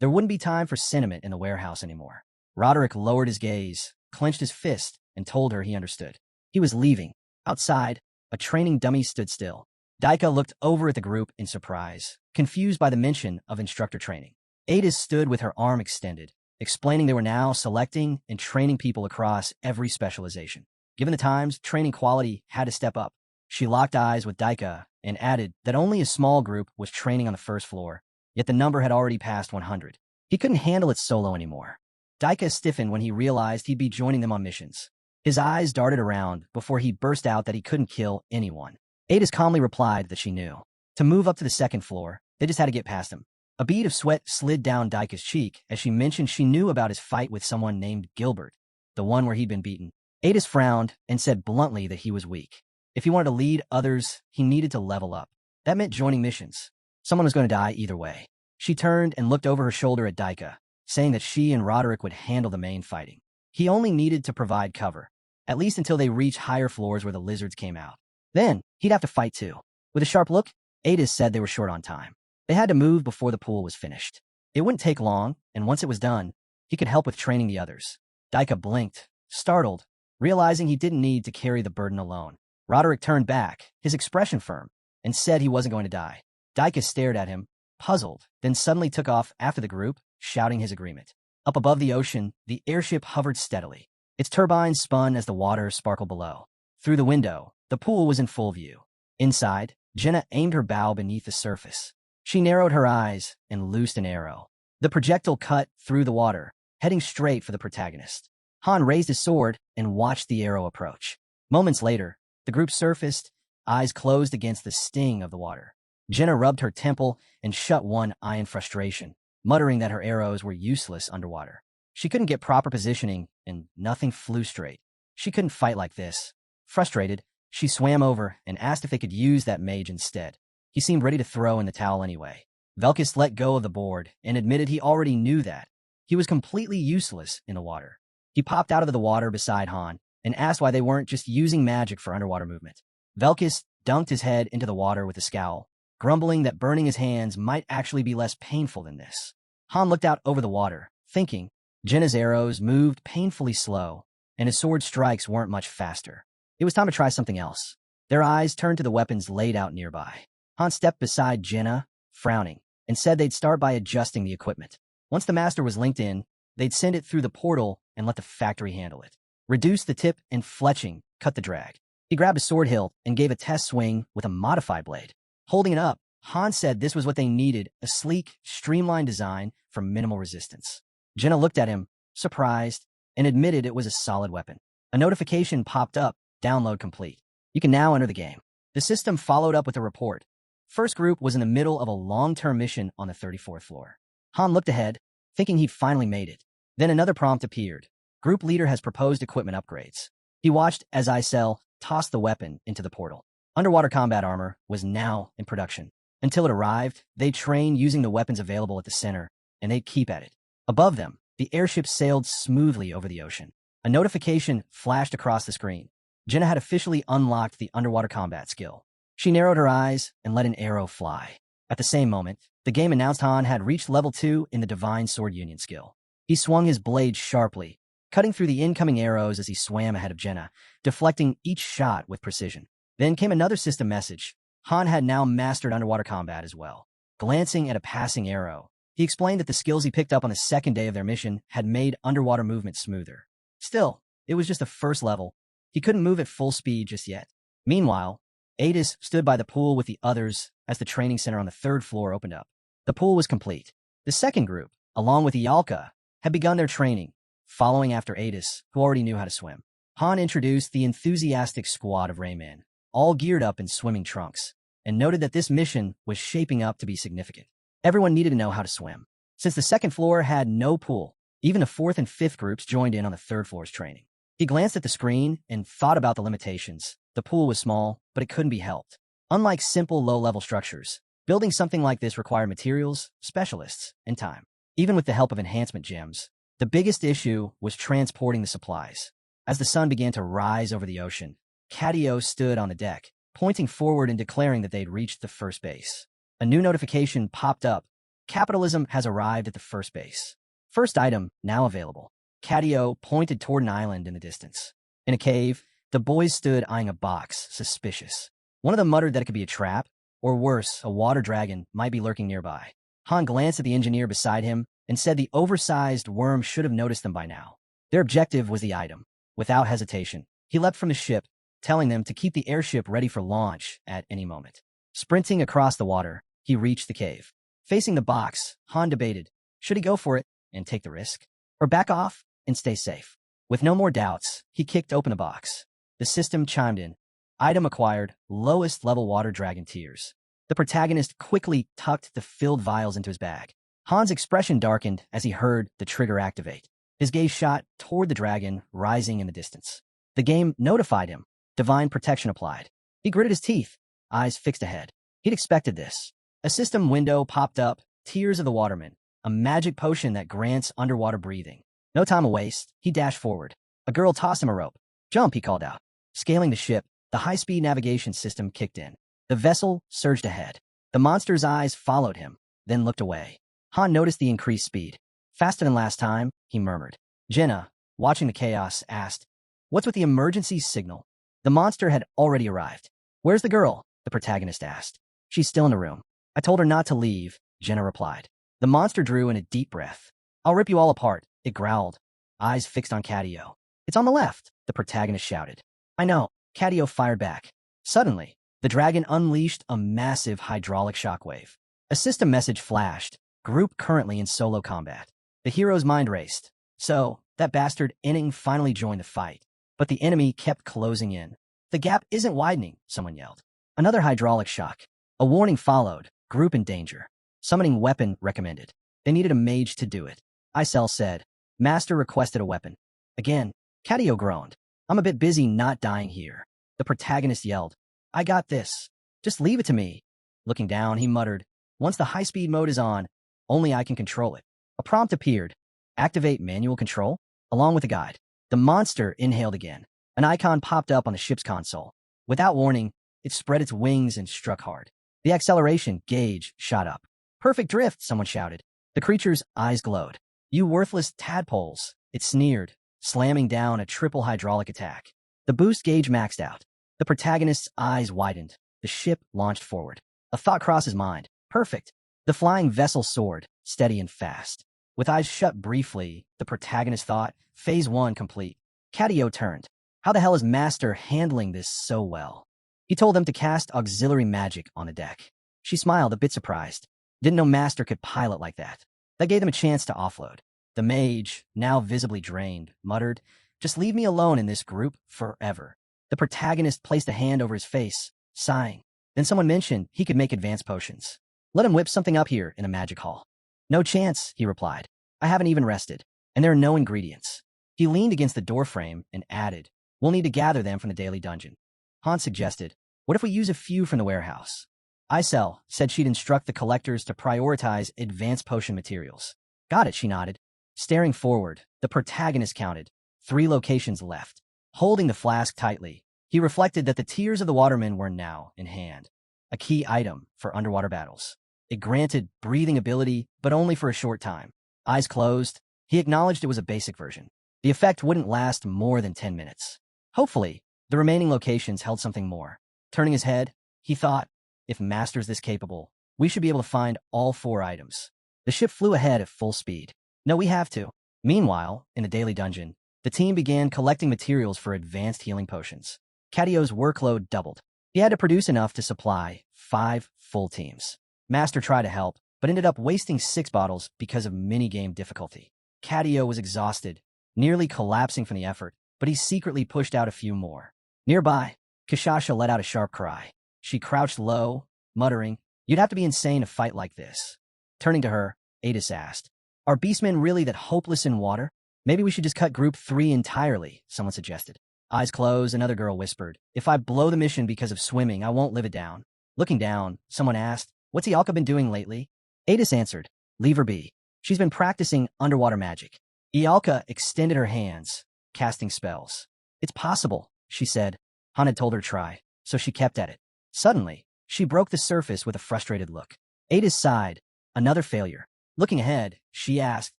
There wouldn't be time for sentiment in the warehouse anymore. Roderick lowered his gaze, clenched his fist, and told her he understood. He was leaving. Outside, a training dummy stood still. Daika looked over at the group in surprise, confused by the mention of instructor training. Adis stood with her arm extended, explaining they were now selecting and training people across every specialization. Given the times, training quality had to step up. She locked eyes with Daika and added that only a small group was training on the first floor, yet the number had already passed 100. He couldn't handle it solo anymore. Daika stiffened when he realized he'd be joining them on missions. His eyes darted around before he burst out that he couldn't kill anyone. Adis calmly replied that she knew. To move up to the second floor, they just had to get past him. A bead of sweat slid down Daika's cheek as she mentioned she knew about his fight with someone named Gilbert, the one where he'd been beaten. Adis frowned and said bluntly that he was weak. If he wanted to lead others, he needed to level up. That meant joining missions. Someone was going to die either way. She turned and looked over her shoulder at Daika, saying that she and Roderick would handle the main fighting. He only needed to provide cover, at least until they reached higher floors where the lizards came out. Then, he'd have to fight too. With a sharp look, Adis said they were short on time. They had to move before the pool was finished. It wouldn't take long, and once it was done, he could help with training the others. Daika blinked, startled, realizing he didn't need to carry the burden alone. Roderick turned back, his expression firm, and said he wasn't going to die. Daika stared at him, puzzled, then suddenly took off after the group, shouting his agreement. Up above the ocean, the airship hovered steadily. Its turbines spun as the water sparkled below. Through the window, the pool was in full view. Inside, Jenna aimed her bow beneath the surface. She narrowed her eyes and loosed an arrow. The projectile cut through the water, heading straight for the protagonist. Han raised his sword and watched the arrow approach. Moments later, the group surfaced, eyes closed against the sting of the water. Jenna rubbed her temple and shut one eye in frustration, muttering that her arrows were useless underwater. She couldn't get proper positioning, and nothing flew straight. She couldn't fight like this. Frustrated, she swam over and asked if they could use that mage instead. He seemed ready to throw in the towel anyway. Velkus let go of the board and admitted he already knew that. He was completely useless in the water. He popped out of the water beside Han and asked why they weren't just using magic for underwater movement. Velkus dunked his head into the water with a scowl, grumbling that burning his hands might actually be less painful than this. Han looked out over the water, thinking. Jenna's arrows moved painfully slow, and his sword strikes weren't much faster. It was time to try something else. Their eyes turned to the weapons laid out nearby. Han stepped beside Jenna, frowning, and said they'd start by adjusting the equipment. Once the master was linked in, they'd send it through the portal and let the factory handle it. Reduce the tip and fletching, cut the drag. He grabbed a sword hilt and gave a test swing with a modified blade. Holding it up, Han said this was what they needed, a sleek, streamlined design for minimal resistance. Jenna looked at him, surprised, and admitted it was a solid weapon. A notification popped up, download complete. You can now enter the game. The system followed up with a report. First group was in the middle of a long-term mission on the 34th floor. Han looked ahead, thinking he'd finally made it. Then another prompt appeared. Group leader has proposed equipment upgrades. He watched as Isel tossed the weapon into the portal. Underwater combat armor was now in production. Until it arrived, they'd train using the weapons available at the center, and they'd keep at it. Above them, the airship sailed smoothly over the ocean. A notification flashed across the screen. Jenna had officially unlocked the underwater combat skill. She narrowed her eyes and let an arrow fly. At the same moment, the game announced Han had reached level 2 in the Divine Sword Union skill. He swung his blade sharply, cutting through the incoming arrows as he swam ahead of Jenna, deflecting each shot with precision. Then came another system message. Han had now mastered underwater combat as well. Glancing at a passing arrow, he explained that the skills he picked up on the second day of their mission had made underwater movement smoother. Still, it was just the first level. He couldn't move at full speed just yet. Meanwhile, Adis stood by the pool with the others as the training center on the 3rd floor opened up. The pool was complete. The second group, along with Iyalka, had begun their training, following after Adis, who already knew how to swim. Han introduced the enthusiastic squad of Raymen, all geared up in swimming trunks. and noted that this mission was shaping up to be significant. Everyone needed to know how to swim. Since the second floor had no pool, even the fourth and fifth groups joined in on the third floor's training. He glanced at the screen and thought about the limitations. The pool was small, but it couldn't be helped. Unlike simple low-level structures, building something like this required materials, specialists, and time. Even with the help of enhancement gems, the biggest issue was transporting the supplies. As the sun began to rise over the ocean, Catio stood on the deck, pointing forward and declaring that they'd reached the first base. A new notification popped up. Capitalism has arrived at the first base. First item now available. Catio pointed toward an island in the distance. In a cave, the boys stood eyeing a box, suspicious. One of them muttered that it could be a trap, or worse, a water dragon might be lurking nearby. Han glanced at the engineer beside him and said the oversized worm should have noticed them by now. Their objective was the item. Without hesitation, he leapt from the ship, telling them to keep the airship ready for launch at any moment. Sprinting across the water, he reached the cave. Facing the box, Han debated, should he go for it and take the risk, or back off and stay safe? With no more doubts, he kicked open the box. The system chimed in. Item acquired, lowest level water dragon tiers. The protagonist quickly tucked the filled vials into his bag. Han's expression darkened as he heard the trigger activate. His gaze shot toward the dragon rising in the distance. The game notified him. Divine protection applied. He gritted his teeth, eyes fixed ahead. He'd expected this. A system window popped up, Tears of the Waterman, a magic potion that grants underwater breathing. No time to waste, he dashed forward. A girl tossed him a rope. Jump, he called out. Scaling the ship, the high-speed navigation system kicked in. The vessel surged ahead. The monster's eyes followed him, then looked away. Han noticed the increased speed. Faster than last time, he murmured. Jenna, watching the chaos, asked, what's with the emergency signal? The monster had already arrived. Where's the girl? The protagonist asked. She's still in the room. I told her not to leave, Jenna replied. The monster drew in a deep breath. I'll rip you all apart, it growled, eyes fixed on Catio. It's on the left, the protagonist shouted. I know, Catio fired back. Suddenly, the dragon unleashed a massive hydraulic shockwave. A system message flashed, group currently in solo combat. The hero's mind raced. So, that bastard Inning finally joined the fight. But the enemy kept closing in. The gap isn't widening, someone yelled. Another hydraulic shock. A warning followed, group in danger. Summoning weapon recommended. They needed a mage to do it. Isel said. Master requested a weapon. Again, Catio groaned. I'm a bit busy not dying here. The protagonist yelled. I got this. Just leave it to me. Looking down, he muttered. Once the high-speed mode is on, only I can control it. A prompt appeared. Activate manual control, along with a guide. The monster inhaled again. An icon popped up on the ship's console. Without warning, it spread its wings and struck hard. The acceleration gauge shot up. Perfect drift, someone shouted. The creature's eyes glowed. You worthless tadpoles, it sneered, slamming down a triple hydraulic attack. The boost gauge maxed out. The protagonist's eyes widened. The ship launched forward. A thought crossed his mind. Perfect. The flying vessel soared, steady and fast. With eyes shut briefly, the protagonist thought, Phase 1 complete. Catio turned. How the hell is Master handling this so well? He told them to cast auxiliary magic on the deck. She smiled, a bit surprised. Didn't know Master could pilot like that. That gave them a chance to offload. The mage, now visibly drained, muttered, just leave me alone in this group forever. The protagonist placed a hand over his face, sighing. Then someone mentioned he could make advanced potions. Let him whip something up here in a magic hall. No chance, he replied. I haven't even rested, and there are no ingredients. He leaned against the doorframe and added, we'll need to gather them from the daily dungeon. Han suggested, what if we use a few from the warehouse? Isel said she'd instruct the collectors to prioritize advanced potion materials. Got it, she nodded. Staring forward, the protagonist counted. 3 locations left. Holding the flask tightly, he reflected that the Tears of the Waterman were now in hand. A key item for underwater battles. It granted breathing ability, but only for a short time. Eyes closed, he acknowledged it was a basic version. The effect wouldn't last more than 10 minutes. Hopefully, the remaining locations held something more. Turning his head, he thought, if Master's this capable, we should be able to find all 4 items. The ship flew ahead at full speed. No, we have to. Meanwhile, in the daily dungeon, the team began collecting materials for advanced healing potions. Catio's workload doubled. He had to produce enough to supply 5 full teams. Master tried to help, but ended up wasting 6 bottles because of minigame difficulty. Catio was exhausted, nearly collapsing from the effort, but he secretly pushed out a few more. Nearby, Kishasha let out a sharp cry. She crouched low, muttering, "You'd have to be insane to fight like this." Turning to her, Adis asked, "Are beastmen really that hopeless in water? Maybe we should just cut Group 3 entirely," someone suggested. Eyes closed, another girl whispered, "If I blow the mission because of swimming, I won't live it down." Looking down, someone asked, "What's Ialka been doing lately?" Adis answered, "Leave her be. She's been practicing underwater magic." Ialka extended her hands, casting spells. "It's possible," she said. Han had told her try, so she kept at it. Suddenly, she broke the surface with a frustrated look. Adis sighed. Another failure. Looking ahead, she asked,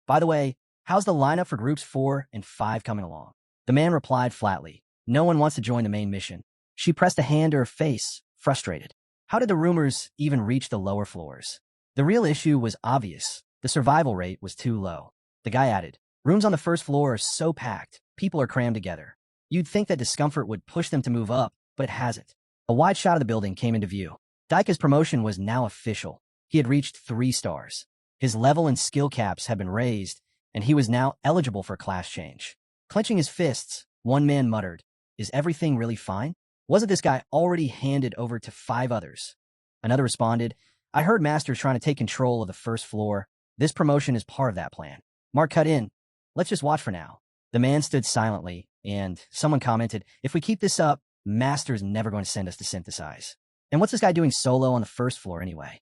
"By the way, how's the lineup for Groups 4 and 5 coming along?" The man replied flatly, "No one wants to join the main mission." She pressed a hand to her face, frustrated. How did the rumors even reach the lower floors? The real issue was obvious. The survival rate was too low. The guy added, "Rooms on the first floor are so packed, people are crammed together. You'd think that discomfort would push them to move up, but it hasn't." A wide shot of the building came into view. Daika's promotion was now official. He had reached 3 stars. His level and skill caps had been raised, and he was now eligible for class change. Clenching his fists, one man muttered, "Is everything really fine? Wasn't this guy already handed over to 5 others?" Another responded, "I heard Master's trying to take control of the first floor. This promotion is part of that plan." Mark cut in, "Let's just watch for now." The man stood silently, and someone commented, "If we keep this up, Master's never going to send us to synthesize. And what's this guy doing solo on the first floor anyway?"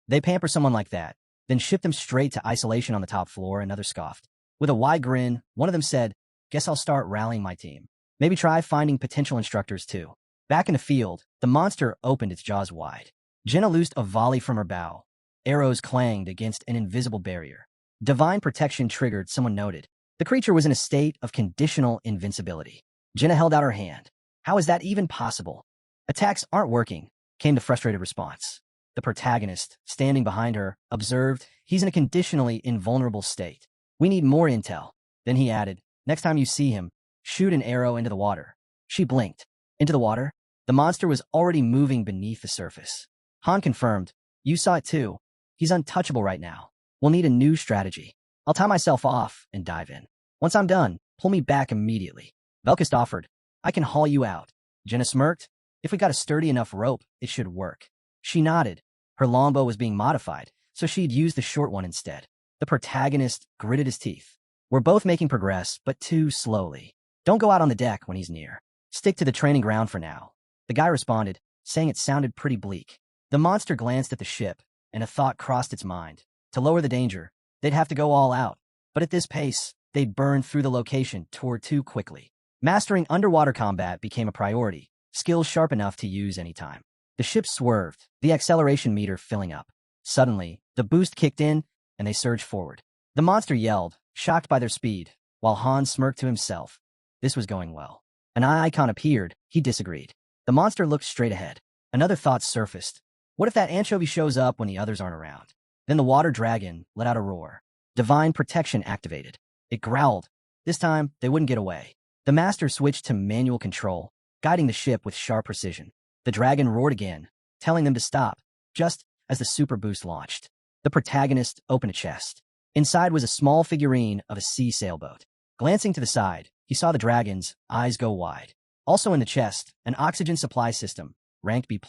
"They pamper someone like that, then ship them straight to isolation on the top floor," another scoffed. With a wide grin, one of them said, "Guess I'll start rallying my team. Maybe try finding potential instructors too." Back in the field, the monster opened its jaws wide. Jenna loosed a volley from her bow. Arrows clanged against an invisible barrier. Divine protection triggered, someone noted. The creature was in a state of conditional invincibility. Jenna held out her hand. "How is that even possible?" "Attacks aren't working," came the frustrated response. The protagonist, standing behind her, observed, "He's in a conditionally invulnerable state. We need more intel." Then he added, "Next time you see him, shoot an arrow into the water." She blinked. Into the water? The monster was already moving beneath the surface. Han confirmed, "You saw it too. He's untouchable right now. We'll need a new strategy. I'll tie myself off and dive in. Once I'm done, pull me back immediately." Velkist offered, "I can haul you out." Jenna smirked, "If we got a sturdy enough rope, it should work." She nodded. Her longbow was being modified, so she'd use the short one instead. The protagonist gritted his teeth. "We're both making progress, but too slowly. Don't go out on the deck when he's near. Stick to the training ground for now." The guy responded, saying it sounded pretty bleak. The monster glanced at the ship, and a thought crossed its mind. To lower the danger, they'd have to go all out. But at this pace, they'd burn through the location too quickly. Mastering underwater combat became a priority, skills sharp enough to use anytime. The ship swerved, the acceleration meter filling up. Suddenly, the boost kicked in, and they surged forward. The monster yelled, shocked by their speed, while Han smirked to himself. This was going well. An eye icon appeared. He disagreed. The monster looked straight ahead. Another thought surfaced. What if that anchovy shows up when the others aren't around? Then the water dragon let out a roar. Divine protection activated. It growled. This time, they wouldn't get away. The master switched to manual control, guiding the ship with sharp precision. The dragon roared again, telling them to stop, just as the super boost launched. The protagonist opened a chest. Inside was a small figurine of a sea sailboat. Glancing to the side, he saw the dragon's eyes go wide. Also in the chest, an oxygen supply system, ranked B+.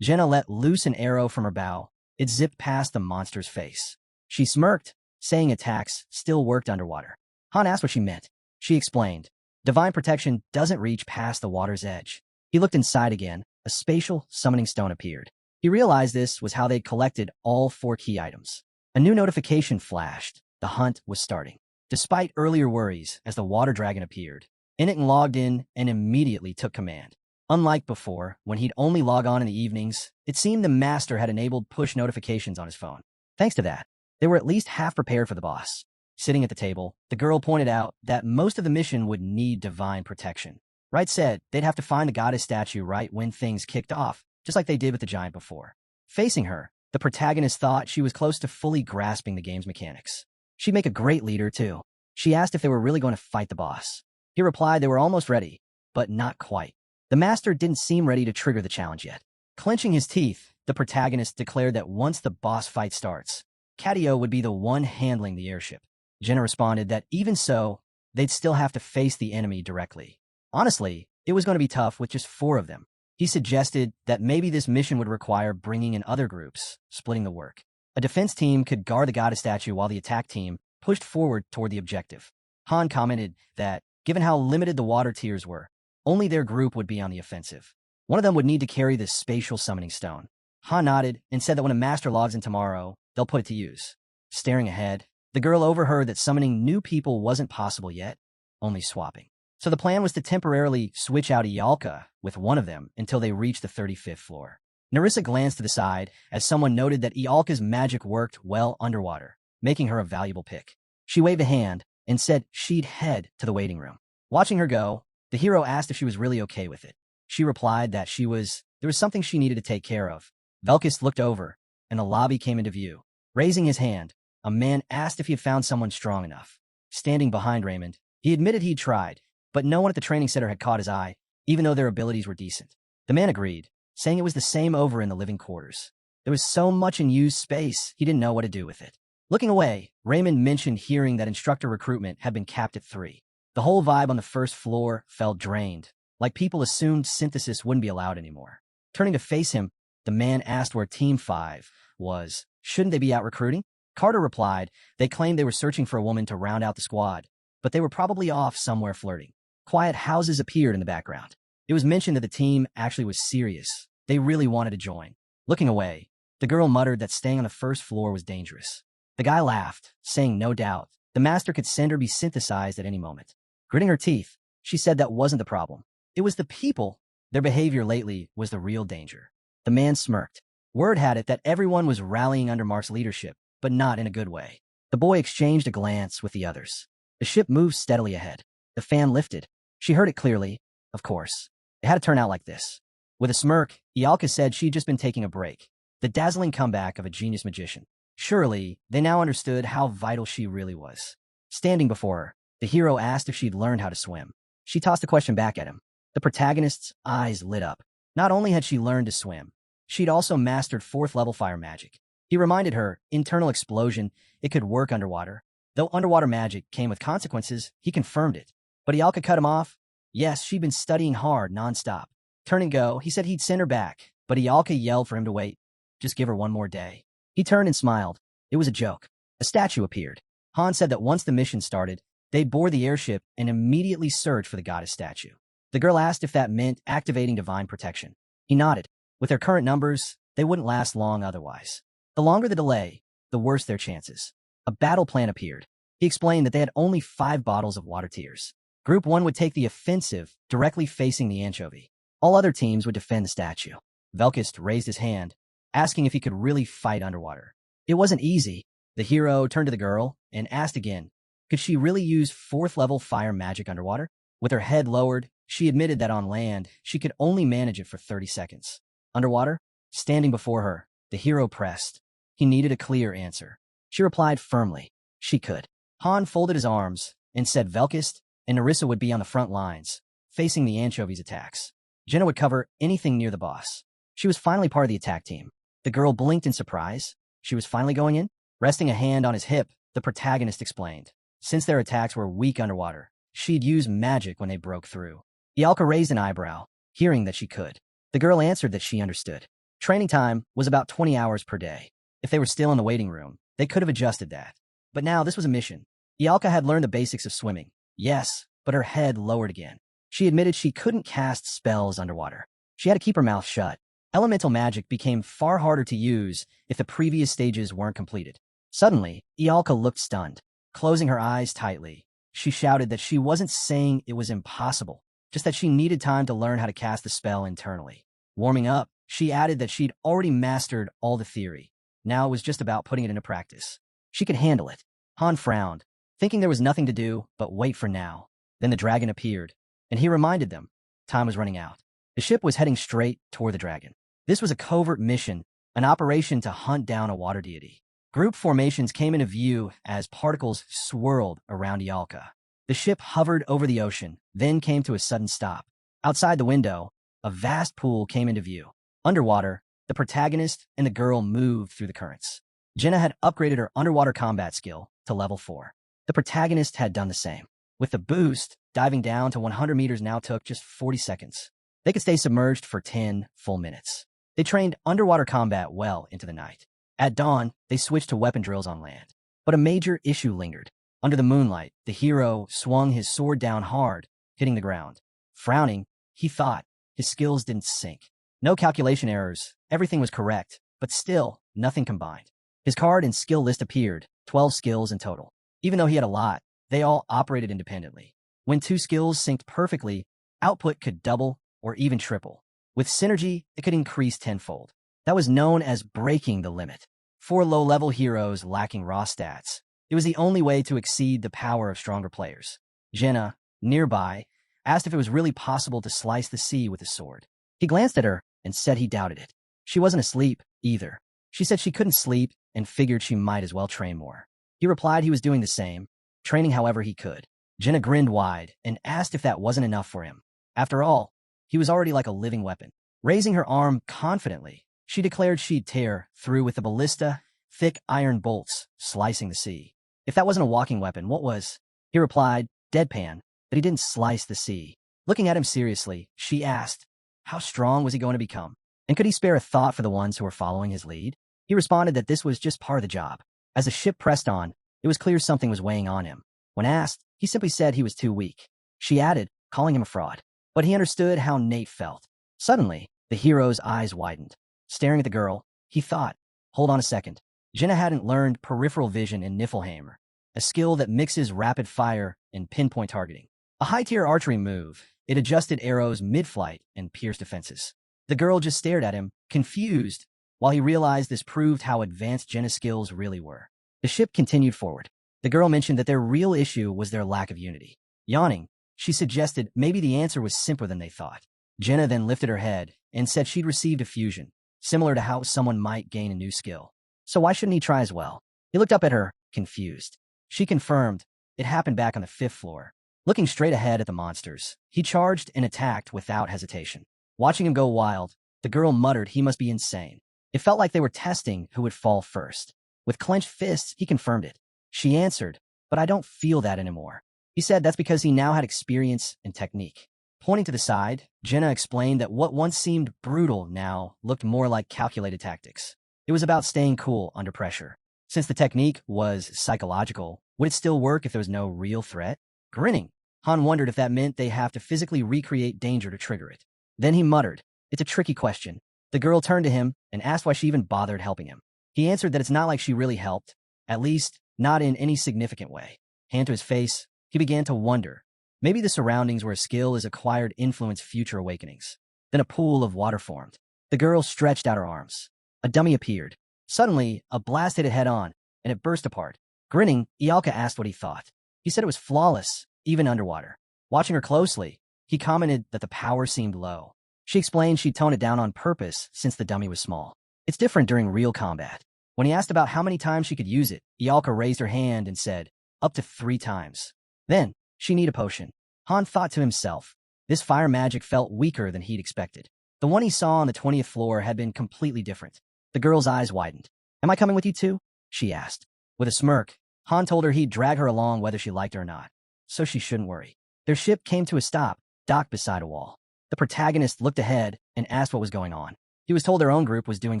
Jenna let loose an arrow from her bow. It zipped past the monster's face. She smirked, saying attacks still worked underwater. Han asked what she meant. She explained, "Divine protection doesn't reach past the water's edge." He looked inside again. A spatial summoning stone appeared. He realized this was how they'd collected all 4 key items. A new notification flashed. The hunt was starting. Despite earlier worries, as the water dragon appeared, Initon logged in and immediately took command. Unlike before, when he'd only log on in the evenings, it seemed the master had enabled push notifications on his phone. Thanks to that, they were at least half prepared for the boss. Sitting at the table, the girl pointed out that most of the mission would need divine protection. Wright said they'd have to find the goddess statue right when things kicked off, just like they did with the giant before. Facing her, the protagonist thought she was close to fully grasping the game's mechanics. She'd make a great leader, too. She asked if they were really going to fight the boss. He replied they were almost ready, but not quite. The master didn't seem ready to trigger the challenge yet. Clenching his teeth, the protagonist declared that once the boss fight starts, Catio would be the one handling the airship. Jenna responded that even so, they'd still have to face the enemy directly. Honestly, it was going to be tough with just 4 of them. He suggested that maybe this mission would require bringing in other groups, splitting the work. A defense team could guard the goddess statue while the attack team pushed forward toward the objective. Han commented that, given how limited the water tiers were, only their group would be on the offensive. One of them would need to carry this spatial summoning stone. Han nodded and said that when a master logs in tomorrow, they'll put it to use. Staring ahead, the girl overheard that summoning new people wasn't possible yet, only swapping. So the plan was to temporarily switch out Ialka with one of them until they reached the 35th floor. Nerissa glanced to the side as someone noted that Ialka's magic worked well underwater, making her a valuable pick. She waved a hand and said she'd head to the waiting room. Watching her go, the hero asked if she was really okay with it. She replied that there was something she needed to take care of. Velkis looked over, and the lobby came into view. Raising his hand, a man asked if he had found someone strong enough. Standing behind Raymond, he admitted he'd tried, but no one at the training center had caught his eye, even though their abilities were decent. The man agreed, saying it was the same over in the living quarters. There was so much unused space, he didn't know what to do with it. Looking away, Raymond mentioned hearing that instructor recruitment had been capped at 3. The whole vibe on the first floor felt drained, like people assumed synthesis wouldn't be allowed anymore. Turning to face him, the man asked where Team 5 was. Shouldn't they be out recruiting? Carter replied they claimed they were searching for a woman to round out the squad, but they were probably off somewhere flirting. Quiet houses appeared in the background. It was mentioned that the team actually was serious. They really wanted to join. Looking away, the girl muttered that staying on the first floor was dangerous. The guy laughed, saying no doubt the master could send her be synthesized at any moment. Gritting her teeth, she said that wasn't the problem. It was the people. Their behavior lately was the real danger. The man smirked. Word had it that everyone was rallying under Mark's leadership, but not in a good way. The boy exchanged a glance with the others. The ship moved steadily ahead. The fan lifted. She heard it clearly. Of course. It had to turn out like this. With a smirk, Ialka said she'd just been taking a break. The dazzling comeback of a genius magician. Surely, they now understood how vital she really was. Standing before her, the hero asked if she'd learned how to swim. She tossed the question back at him. The protagonist's eyes lit up. Not only had she learned to swim, she'd also mastered 4th-level fire magic. He reminded her, internal explosion, it could work underwater. Though underwater magic came with consequences, he confirmed it. But Ialka cut him off. Yes, she'd been studying hard nonstop. Turn and go, he said he'd send her back, but Ialka yelled for him to wait. Just give her one more day. He turned and smiled. It was a joke. A statue appeared. Han said that once the mission started, they'd board the airship and immediately search for the goddess statue. The girl asked if that meant activating divine protection. He nodded. With their current numbers, they wouldn't last long otherwise. The longer the delay, the worse their chances. A battle plan appeared. He explained that they had only 5 bottles of water tiers. Group 1 would take the offensive, directly facing the anchovy. All other teams would defend the statue. Velkis raised his hand, asking if he could really fight underwater. It wasn't easy. The hero turned to the girl and asked again, could she really use 4th-level fire magic underwater? With her head lowered, she admitted that on land, she could only manage it for 30 seconds. Underwater, standing before her, the hero pressed. He needed a clear answer. She replied firmly, she could. Han folded his arms and said Velkis and Nerissa would be on the front lines, facing the anchovies' attacks. Jenna would cover anything near the boss. She was finally part of the attack team. The girl blinked in surprise. She was finally going in? Resting a hand on his hip, the protagonist explained. Since their attacks were weak underwater, she'd use magic when they broke through. Ialka raised an eyebrow, hearing that she could. The girl answered that she understood. Training time was about 20 hours per day. If they were still in the waiting room, they could have adjusted that. But now this was a mission. Ialka had learned the basics of swimming. Yes, but her head lowered again. She admitted she couldn't cast spells underwater. She had to keep her mouth shut. Elemental magic became far harder to use if the previous stages weren't completed. Suddenly, Ialka looked stunned. Closing her eyes tightly, she shouted that she wasn't saying it was impossible, just that she needed time to learn how to cast the spell internally. Warming up, she added that she'd already mastered all the theory. Now it was just about putting it into practice. She could handle it. Han frowned, thinking there was nothing to do but wait for now. Then the dragon appeared, and he reminded them time was running out. The ship was heading straight toward the dragon. This was a covert mission, an operation to hunt down a water deity. Group formations came into view as particles swirled around Ialka. The ship hovered over the ocean, then came to a sudden stop. Outside the window, a vast pool came into view. Underwater, the protagonist and the girl moved through the currents. Jenna had upgraded her underwater combat skill to level 4. The protagonist had done the same. With the boost, diving down to 100 meters now took just 40 seconds. They could stay submerged for 10 full minutes. They trained underwater combat well into the night. At dawn, they switched to weapon drills on land. But a major issue lingered. Under the moonlight, the hero swung his sword down hard, hitting the ground. Frowning, he thought his skills didn't sync. No calculation errors, everything was correct, but still, nothing combined. His card and skill list appeared, 12 skills in total. Even though he had a lot, they all operated independently. When two skills synced perfectly, output could double or even triple. With synergy, it could increase tenfold. That was known as breaking the limit. For low-level heroes lacking raw stats, it was the only way to exceed the power of stronger players. Jenna, nearby, asked if it was really possible to slice the sea with a sword. He glanced at her and said he doubted it. She wasn't asleep, either. She said she couldn't sleep and figured she might as well train more. He replied he was doing the same, training however he could. Jenna grinned wide and asked if that wasn't enough for him. After all, he was already like a living weapon. Raising her arm confidently, she declared she'd tear through with the ballista, thick iron bolts, slicing the sea. If that wasn't a walking weapon, what was? He replied, deadpan, that he didn't slice the sea. Looking at him seriously, she asked, how strong was he going to become? And could he spare a thought for the ones who were following his lead? He responded that this was just part of the job. As the ship pressed on, it was clear something was weighing on him. When asked, he simply said he was too weak. She added, calling him a fraud. But he understood how Nate felt. Suddenly, the hero's eyes widened. Staring at the girl, he thought, hold on a second. Jenna hadn't learned peripheral vision in Niflheimer, a skill that mixes rapid fire and pinpoint targeting. A high-tier archery move, it adjusted arrows mid-flight and pierced defenses. The girl just stared at him, confused, while he realized this proved how advanced Jenna's skills really were. The ship continued forward. The girl mentioned that their real issue was their lack of unity. Yawning, she suggested maybe the answer was simpler than they thought. Jenna then lifted her head and said she'd received a fusion, similar to how someone might gain a new skill. So why shouldn't he try as well? He looked up at her, confused. She confirmed it happened back on the 5th floor. Looking straight ahead at the monsters, he charged and attacked without hesitation. Watching him go wild, the girl muttered he must be insane. It felt like they were testing who would fall first. With clenched fists, he confirmed it. She answered, but I don't feel that anymore. He said that's because he now had experience and technique. Pointing to the side, Jenna explained that what once seemed brutal now looked more like calculated tactics. It was about staying cool under pressure. Since the technique was psychological, would it still work if there was no real threat? Grinning, Han wondered if that meant they have to physically recreate danger to trigger it. Then he muttered, it's a tricky question. The girl turned to him and asked why she even bothered helping him. He answered that it's not like she really helped, at least not in any significant way. Hand to his face, he began to wonder. Maybe the surroundings where a skill is acquired influence future awakenings. Then a pool of water formed. The girl stretched out her arms. A dummy appeared. Suddenly, a blast hit it head-on, and it burst apart. Grinning, Ialka asked what he thought. He said it was flawless, even underwater. Watching her closely, he commented that the power seemed low. She explained she'd tone it down on purpose since the dummy was small. It's different during real combat. When he asked about how many times she could use it, Ialka raised her hand and said, up to 3 times. Then, she needed a potion. Han thought to himself, this fire magic felt weaker than he'd expected. The one he saw on the 20th floor had been completely different. The girl's eyes widened. Am I coming with you too? She asked. With a smirk, Han told her he'd drag her along whether she liked it or not, so she shouldn't worry. Their ship came to a stop, docked beside a wall. The protagonist looked ahead and asked what was going on. He was told their own group was doing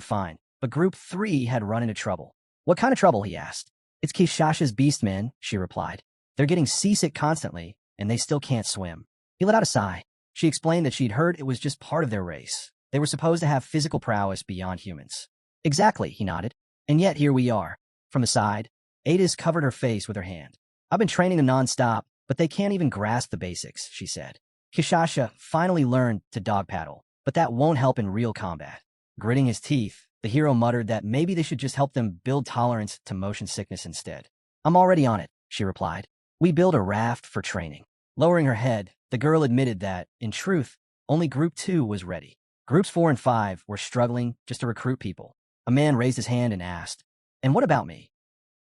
fine, but Group 3 had run into trouble. What kind of trouble, he asked. It's Kishasha's beastmen, she replied. They're getting seasick constantly, and they still can't swim. He let out a sigh. She explained that she'd heard it was just part of their race. They were supposed to have physical prowess beyond humans. Exactly, he nodded. And yet here we are. From the side, Adis covered her face with her hand. I've been training them non-stop, but they can't even grasp the basics, she said. Kishasha finally learned to dog paddle, but that won't help in real combat. Gritting his teeth, the hero muttered that maybe they should just help them build tolerance to motion sickness instead. I'm already on it, she replied. We build a raft for training. Lowering her head, the girl admitted that, in truth, only Group 2 was ready. Groups 4 and 5 were struggling just to recruit people. A man raised his hand and asked, and what about me?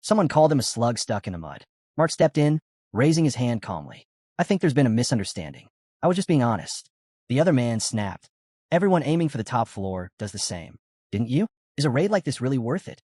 Someone called him a slug stuck in the mud. Mark stepped in, raising his hand calmly. I think there's been a misunderstanding. I was just being honest. The other man snapped. Everyone aiming for the top floor does the same. Didn't you? Is a raid like this really worth it?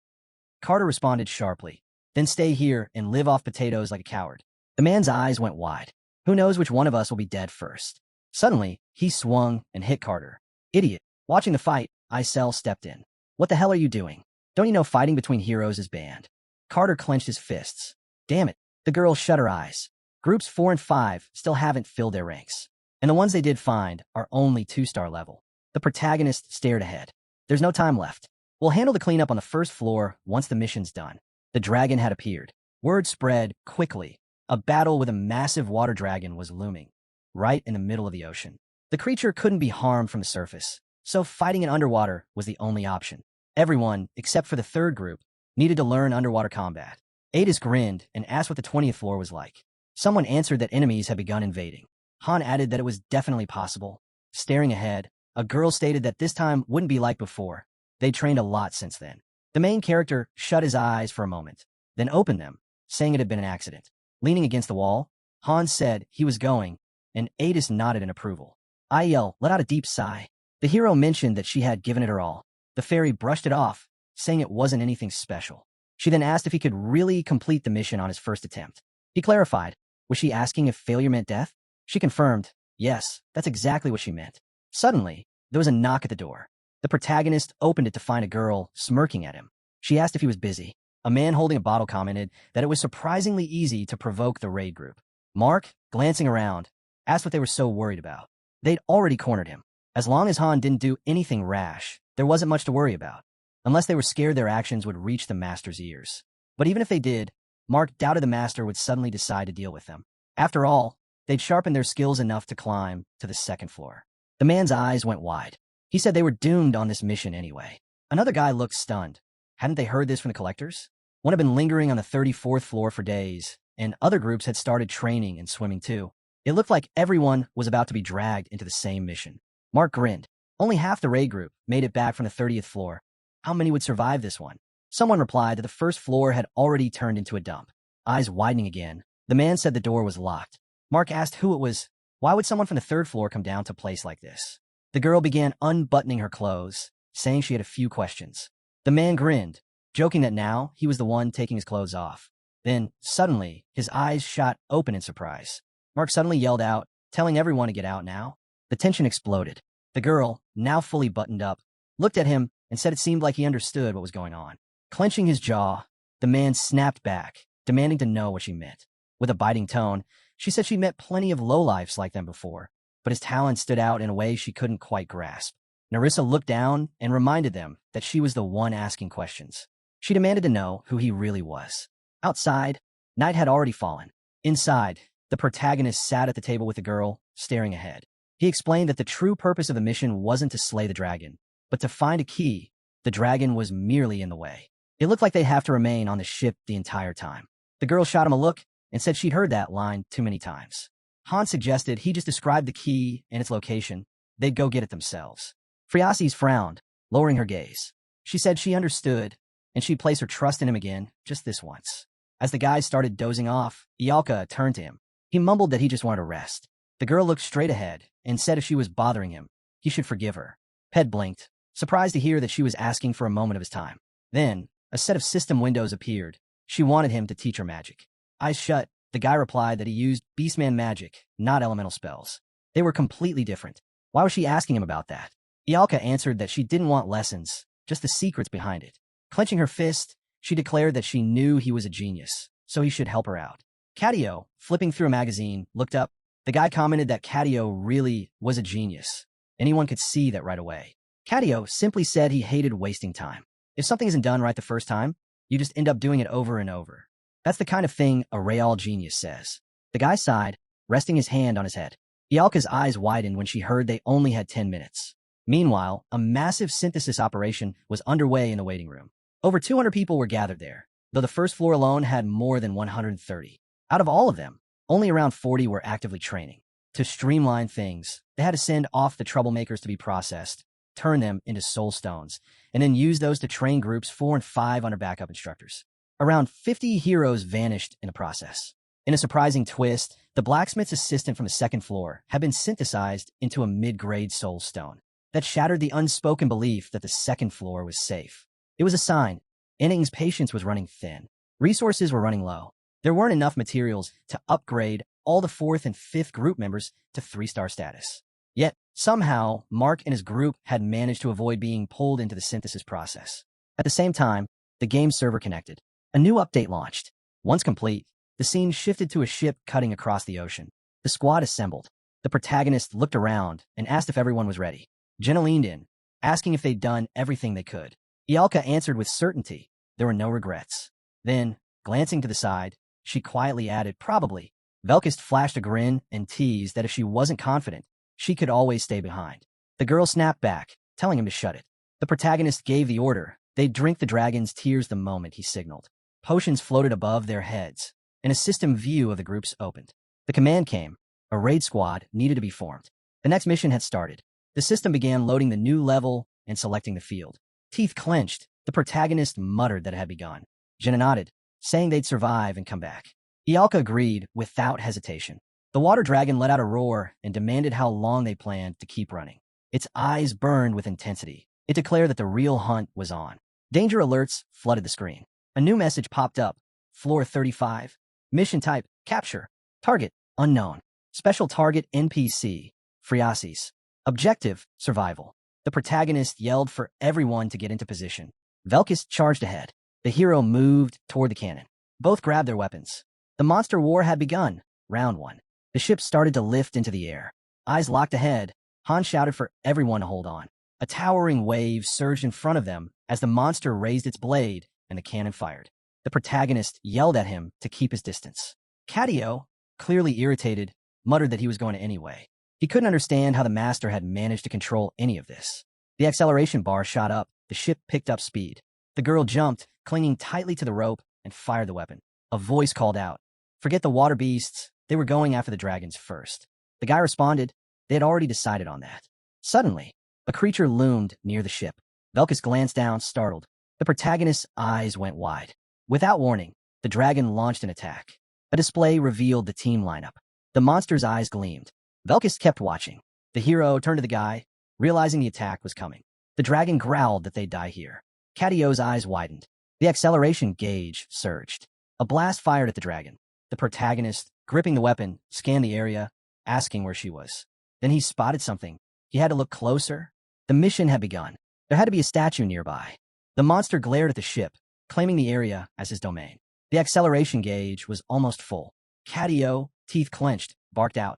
Carter responded sharply. Then stay here and live off potatoes like a coward. The man's eyes went wide. Who knows which one of us will be dead first? Suddenly, he swung and hit Carter. Idiot. Watching the fight, Isel stepped in. What the hell are you doing? Don't you know fighting between heroes is banned? Carter clenched his fists. Damn it. The girl shut her eyes. Groups 4 and 5 still haven't filled their ranks. And the ones they did find are only 2-star level. The protagonist stared ahead. There's no time left. We'll handle the cleanup on the first floor once the mission's done. The dragon had appeared. Word spread quickly. A battle with a massive water dragon was looming, right in the middle of the ocean. The creature couldn't be harmed from the surface, so fighting it underwater was the only option. Everyone, except for the third group, needed to learn underwater combat. Adis grinned and asked what the 20th floor was like. Someone answered that enemies had begun invading. Han added that it was definitely possible. Staring ahead, a girl stated that this time wouldn't be like before. They'd trained a lot since then. The main character shut his eyes for a moment, then opened them, saying it had been an accident. Leaning against the wall, Han said he was going, and Adis nodded in approval. Aiel let out a deep sigh. The hero mentioned that she had given it her all. The fairy brushed it off, saying it wasn't anything special. She then asked if he could really complete the mission on his first attempt. He clarified. Was she asking if failure meant death? She confirmed, yes, that's exactly what she meant. Suddenly, there was a knock at the door. The protagonist opened it to find a girl smirking at him. She asked if he was busy. A man holding a bottle commented that it was surprisingly easy to provoke the raid group. Mark, glancing around, asked what they were so worried about. They'd already cornered him. As long as Han didn't do anything rash, there wasn't much to worry about, unless they were scared their actions would reach the Master's ears. But even if they did, Mark doubted the Master would suddenly decide to deal with them. After all, they'd sharpened their skills enough to climb to the second floor. The man's eyes went wide. He said they were doomed on this mission anyway. Another guy looked stunned. Hadn't they heard this from the collectors? One had been lingering on the 34th floor for days, and other groups had started training and swimming too. It looked like everyone was about to be dragged into the same mission. Mark grinned. Only half the raid group made it back from the 30th floor. How many would survive this one? Someone replied that the first floor had already turned into a dump. Eyes widening again, the man said the door was locked. Mark asked who it was. Why would someone from the third floor come down to a place like this? The girl began unbuttoning her clothes, saying she had a few questions. The man grinned, joking that now he was the one taking his clothes off. Then, suddenly, his eyes shot open in surprise. Mark suddenly yelled out, telling everyone to get out now. The tension exploded. The girl, now fully buttoned up, looked at him and said it seemed like he understood what was going on. Clenching his jaw, the man snapped back, demanding to know what she meant. With a biting tone, she said she'd met plenty of lowlifes like them before, but his talent stood out in a way she couldn't quite grasp. Narissa looked down and reminded them that she was the one asking questions. She demanded to know who he really was. Outside, night had already fallen. Inside, the protagonist sat at the table with the girl, staring ahead. He explained that the true purpose of the mission wasn't to slay the dragon, but to find a key. The dragon was merely in the way. It looked like they'd have to remain on the ship the entire time. The girl shot him a look and said she'd heard that line too many times. Han suggested he just describe the key and its location. They'd go get it themselves. Friasis frowned, lowering her gaze. She said she understood, and she'd place her trust in him again, just this once. As the guys started dozing off, Ialka turned to him. He mumbled that he just wanted to rest. The girl looked straight ahead and said if she was bothering him, he should forgive her. Ped blinked, surprised to hear that she was asking for a moment of his time. Then, a set of system windows appeared. She wanted him to teach her magic. Eyes shut, the guy replied that he used Beastman magic, not elemental spells. They were completely different. Why was she asking him about that? Ialka answered that she didn't want lessons, just the secrets behind it. Clenching her fist, she declared that she knew he was a genius, so he should help her out. Cadio, flipping through a magazine, looked up. The guy commented that Cadio really was a genius. Anyone could see that right away. Cadio simply said he hated wasting time. If something isn't done right the first time, you just end up doing it over and over. That's the kind of thing a real genius says. The guy sighed, resting his hand on his head. Ialka's eyes widened when she heard they only had 10 minutes. Meanwhile, a massive synthesis operation was underway in the waiting room. Over 200 people were gathered there, though the first floor alone had more than 130. Out of all of them, only around 40 were actively training. To streamline things, they had to send off the troublemakers to be processed, turn them into soul stones, and then use those to train groups 4 and 5 under backup instructors. Around 50 heroes vanished in the process. In a surprising twist, the blacksmith's assistant from the second floor had been synthesized into a mid-grade soul stone. That shattered the unspoken belief that the second floor was safe. It was a sign. Inning's patience was running thin. Resources were running low. There weren't enough materials to upgrade all the fourth and fifth group members to 3-star status. Yet, somehow, Mark and his group had managed to avoid being pulled into the synthesis process. At the same time, the game server connected. A new update launched. Once complete, the scene shifted to a ship cutting across the ocean. The squad assembled. The protagonist looked around and asked if everyone was ready. Jenna leaned in, asking if they'd done everything they could. Ialka answered with certainty. There were no regrets. Then, glancing to the side, she quietly added, probably. Velkist flashed a grin and teased that if she wasn't confident, she could always stay behind. The girl snapped back, telling him to shut it. The protagonist gave the order. They'd drink the dragon's tears the moment he signaled. Potions floated above their heads, and a system view of the groups opened. The command came. A raid squad needed to be formed. The next mission had started. The system began loading the new level and selecting the field. Teeth clenched. The protagonist muttered that it had begun. Jenna nodded, saying they'd survive and come back. Ialka agreed without hesitation. The water dragon let out a roar and demanded how long they planned to keep running. Its eyes burned with intensity. It declared that the real hunt was on. Danger alerts flooded the screen. A new message popped up. Floor 35. Mission type, capture. Target, unknown. Special target, NPC, Friasis. Objective, survival. The protagonist yelled for everyone to get into position. Velkist charged ahead. The hero moved toward the cannon. Both grabbed their weapons. The monster war had begun. Round 1. The ship started to lift into the air. Eyes locked ahead, Han shouted for everyone to hold on. A towering wave surged in front of them as the monster raised its blade and the cannon fired. The protagonist yelled at him to keep his distance. Cadio, clearly irritated, muttered that he was going to anyway. He couldn't understand how the master had managed to control any of this. The acceleration bar shot up. The ship picked up speed. The girl jumped, clinging tightly to the rope, and fired the weapon. A voice called out, "Forget the water beasts. They were going after the dragons first." The guy responded, they had already decided on that. Suddenly, a creature loomed near the ship. Velkist glanced down, startled. The protagonist's eyes went wide. Without warning, the dragon launched an attack. A display revealed the team lineup. The monster's eyes gleamed. Velkist kept watching. The hero turned to the guy, realizing the attack was coming. The dragon growled that they'd die here. Cadio's eyes widened. The acceleration gauge surged. A blast fired at the dragon. The protagonist, gripping the weapon, scanned the area, asking where she was. Then he spotted something. He had to look closer. The mission had begun. There had to be a statue nearby. The monster glared at the ship, claiming the area as his domain. The acceleration gauge was almost full. Cadio, teeth clenched, barked out.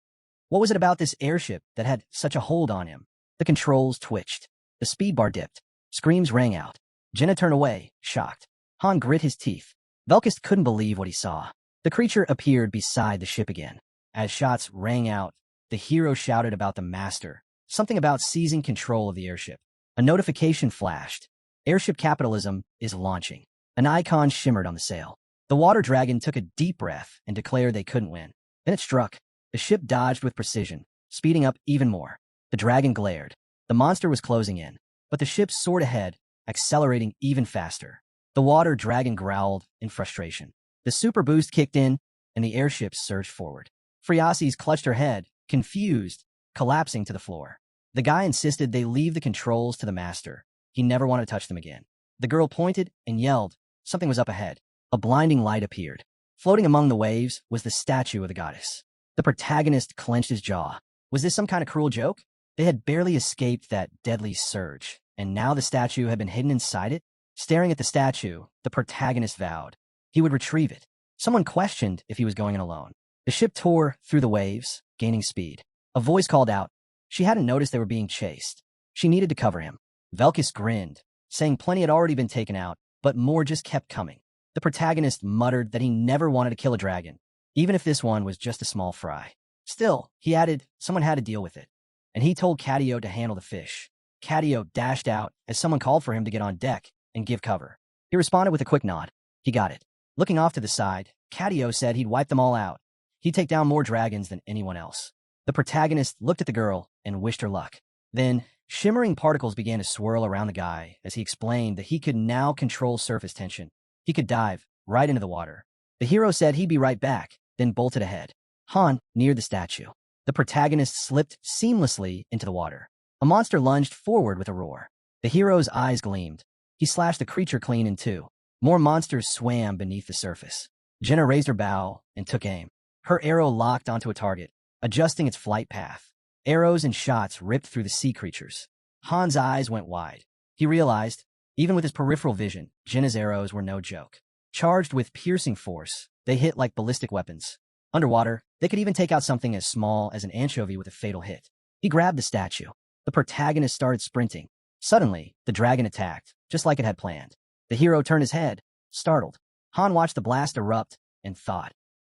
What was it about this airship that had such a hold on him? The controls twitched. The speed bar dipped. Screams rang out. Jenna turned away, shocked. Han grit his teeth. Velkist couldn't believe what he saw. The creature appeared beside the ship again. As shots rang out, the hero shouted about the master, something about seizing control of the airship. A notification flashed. Airship capitalism is launching. An icon shimmered on the sail. The water dragon took a deep breath and declared they couldn't win. Then it struck. The ship dodged with precision, speeding up even more. The dragon glared. The monster was closing in, but the ship soared ahead, accelerating even faster. The water dragon growled in frustration. The super boost kicked in, and the airship surged forward. Friasis clutched her head, confused, collapsing to the floor. The guy insisted they leave the controls to the master. He never wanted to touch them again. The girl pointed and yelled. Something was up ahead. A blinding light appeared. Floating among the waves was the statue of the goddess. The protagonist clenched his jaw. Was this some kind of cruel joke? They had barely escaped that deadly surge, and now the statue had been hidden inside it? Staring at the statue, the protagonist vowed he would retrieve it. Someone questioned if he was going in alone. The ship tore through the waves, gaining speed. A voice called out. She hadn't noticed they were being chased. She needed to cover him. Velkist grinned, saying plenty had already been taken out, but more just kept coming. The protagonist muttered that he never wanted to kill a dragon, even if this one was just a small fry. Still, he added, someone had to deal with it. And he told Cadio to handle the fish. Cadio dashed out as someone called for him to get on deck and give cover. He responded with a quick nod. He got it. Looking off to the side, Cadio said he'd wipe them all out. He'd take down more dragons than anyone else. The protagonist looked at the girl and wished her luck. Then, shimmering particles began to swirl around the guy as he explained that he could now control surface tension. He could dive right into the water. The hero said he'd be right back, then bolted ahead. Han neared the statue. The protagonist slipped seamlessly into the water. A monster lunged forward with a roar. The hero's eyes gleamed. He slashed the creature clean in two. More monsters swam beneath the surface. Jenna raised her bow and took aim. Her arrow locked onto a target, adjusting its flight path. Arrows and shots ripped through the sea creatures. Han's eyes went wide. He realized, even with his peripheral vision, Jinna's arrows were no joke. Charged with piercing force, they hit like ballistic weapons. Underwater, they could even take out something as small as an anchovy with a fatal hit. He grabbed the statue. The protagonist started sprinting. Suddenly, the dragon attacked, just like it had planned. The hero turned his head, startled. Han watched the blast erupt and thought,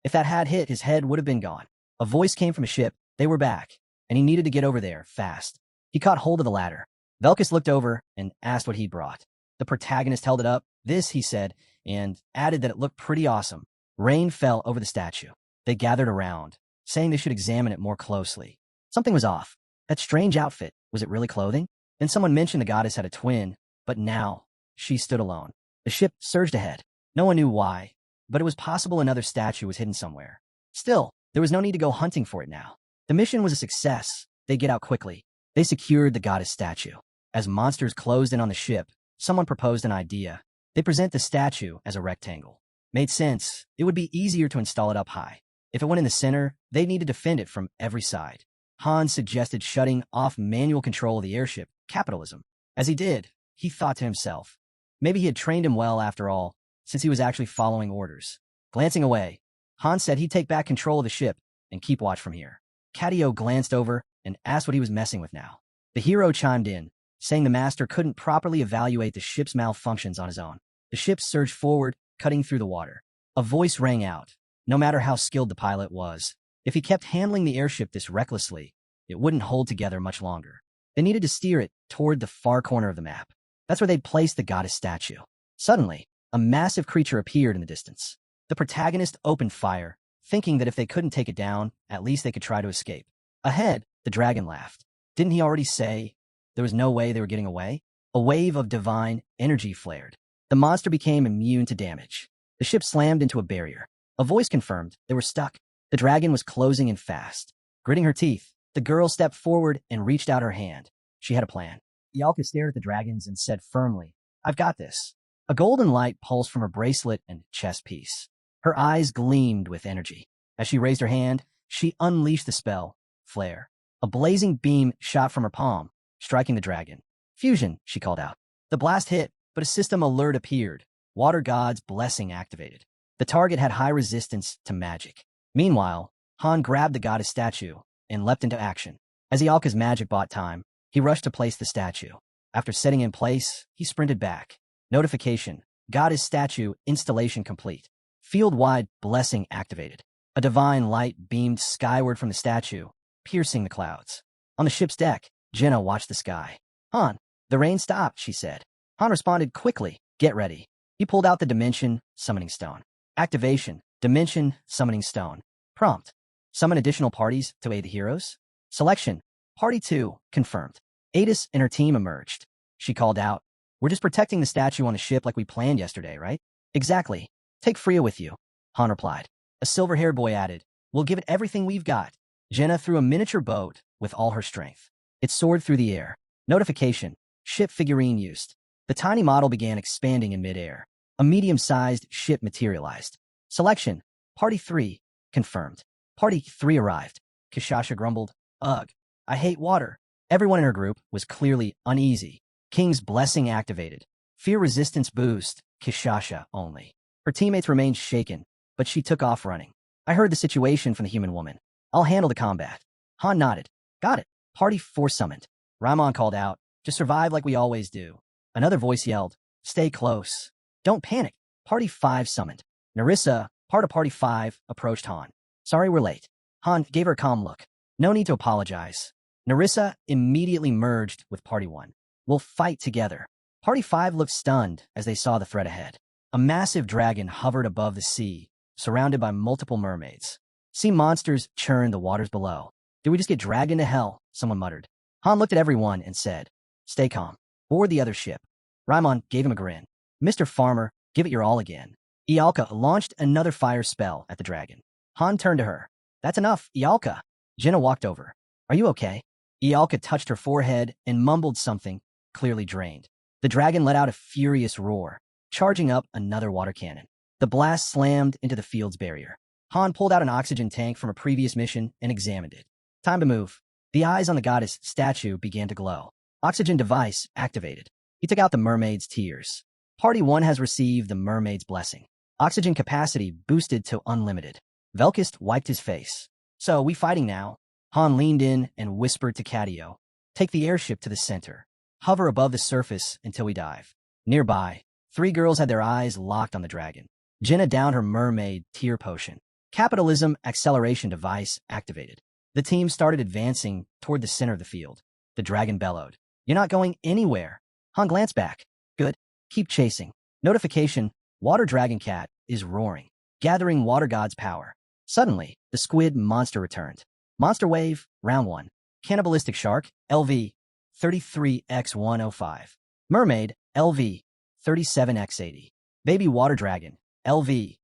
if that had hit, his head would have been gone. A voice came from a ship. They were back, and he needed to get over there fast. He caught hold of the ladder. Velkus looked over and asked what he'd brought. The protagonist held it up. This, he said, and added that it looked pretty awesome. Rain fell over the statue. They gathered around, saying they should examine it more closely. Something was off. That strange outfit, was it really clothing? Then someone mentioned the goddess had a twin, but now she stood alone. The ship surged ahead. No one knew why, but it was possible another statue was hidden somewhere. Still, there was no need to go hunting for it now. The mission was a success. They'd get out quickly. They secured the goddess statue. As monsters closed in on the ship, someone proposed an idea. They present the statue as a rectangle. Made sense. It would be easier to install it up high. If it went in the center, they'd need to defend it from every side. Han suggested shutting off manual control of the airship. Capitalism. As he did, he thought to himself, maybe he had trained him well after all, since he was actually following orders. Glancing away, Han said he'd take back control of the ship and keep watch from here. Cadio glanced over and asked what he was messing with now. The hero chimed in, saying the master couldn't properly evaluate the ship's malfunctions on his own. The ship surged forward, cutting through the water. A voice rang out. No matter how skilled the pilot was, if he kept handling the airship this recklessly, it wouldn't hold together much longer. They needed to steer it toward the far corner of the map. That's where they'd placed the goddess statue. Suddenly, a massive creature appeared in the distance. The protagonist opened fire, thinking that if they couldn't take it down, at least they could try to escape. Ahead, the dragon laughed. Didn't he already say there was no way they were getting away? A wave of divine energy flared. The monster became immune to damage. The ship slammed into a barrier. A voice confirmed they were stuck. The dragon was closing in fast. Gritting her teeth, the girl stepped forward and reached out her hand. She had a plan. Ialka stared at the dragons and said firmly, I've got this. A golden light pulsed from her bracelet and chest piece. Her eyes gleamed with energy. As she raised her hand, she unleashed the spell, Flare. A blazing beam shot from her palm, striking the dragon. Fusion, she called out. The blast hit, but a system alert appeared. Water God's blessing activated. The target had high resistance to magic. Meanwhile, Han grabbed the goddess statue and leapt into action. As Ialka's magic bought time, he rushed to place the statue. After setting in place, he sprinted back. Notification. Goddess statue installation complete. Field-wide blessing activated. A divine light beamed skyward from the statue, piercing the clouds. On the ship's deck, Jenna watched the sky. Han, the rain stopped, she said. Han responded quickly. Get ready. He pulled out the Dimension Summoning Stone. Activation. Dimension Summoning Stone. Prompt. Summon additional parties to aid the heroes. Selection. Party 2. Confirmed. Adis and her team emerged. She called out, We're just protecting the statue on the ship like we planned yesterday, right? Exactly. Take Freya with you. Han replied. A silver-haired boy added, We'll give it everything we've got. Jenna threw a miniature boat with all her strength. It soared through the air. Notification. Ship figurine used. The tiny model began expanding in midair. A medium-sized ship materialized. Selection. Party 3. Confirmed. Party 3 arrived. Kishasha grumbled, Ugh, I hate water. Everyone in her group was clearly uneasy. King's blessing activated. Fear resistance boost. Kishasha only. Her teammates remained shaken, but she took off running. I heard the situation from the human woman. I'll handle the combat. Han nodded. Got it. Party 4 summoned. Ramon called out, Just survive like we always do. Another voice yelled, Stay close. Don't panic. Party 5 summoned. Narissa, part of Party 5, approached Han. Sorry we're late. Han gave her a calm look. No need to apologize. Narissa immediately merged with Party 1. We'll fight together. Party 5 looked stunned as they saw the threat ahead. A massive dragon hovered above the sea, surrounded by multiple mermaids. Sea monsters churned the waters below. Did we just get dragged into hell? Someone muttered. Han looked at everyone and said, Stay calm. Board the other ship. Raimon gave him a grin. Mr. Farmer, give it your all again. Ialka launched another fire spell at the dragon. Han turned to her. That's enough, Ialka. Jenna walked over. Are you okay? Ialka touched her forehead and mumbled something, clearly drained. The dragon let out a furious roar, charging up another water cannon. The blast slammed into the field's barrier. Han pulled out an oxygen tank from a previous mission and examined it. Time to move. The eyes on the goddess statue began to glow. Oxygen device activated. He took out the mermaid's tears. Party 1 has received the mermaid's blessing. Oxygen capacity boosted to unlimited. Velkist wiped his face. So, we fighting now? Han leaned in and whispered to Cadio. Take the airship to the center. Hover above the surface until we dive. Nearby, 3 girls had their eyes locked on the dragon. Jenna downed her mermaid tear potion. Capitalism acceleration device activated. The team started advancing toward the center of the field. The dragon bellowed. You're not going anywhere. Han glanced back. Good. Keep chasing. Notification. Water Dragon Cat is roaring, gathering Water God's power. Suddenly, the squid monster returned. Monster Wave, Round 1. Cannibalistic Shark, LV, 33x105. Mermaid, LV, 37x80. Baby Water Dragon, LV,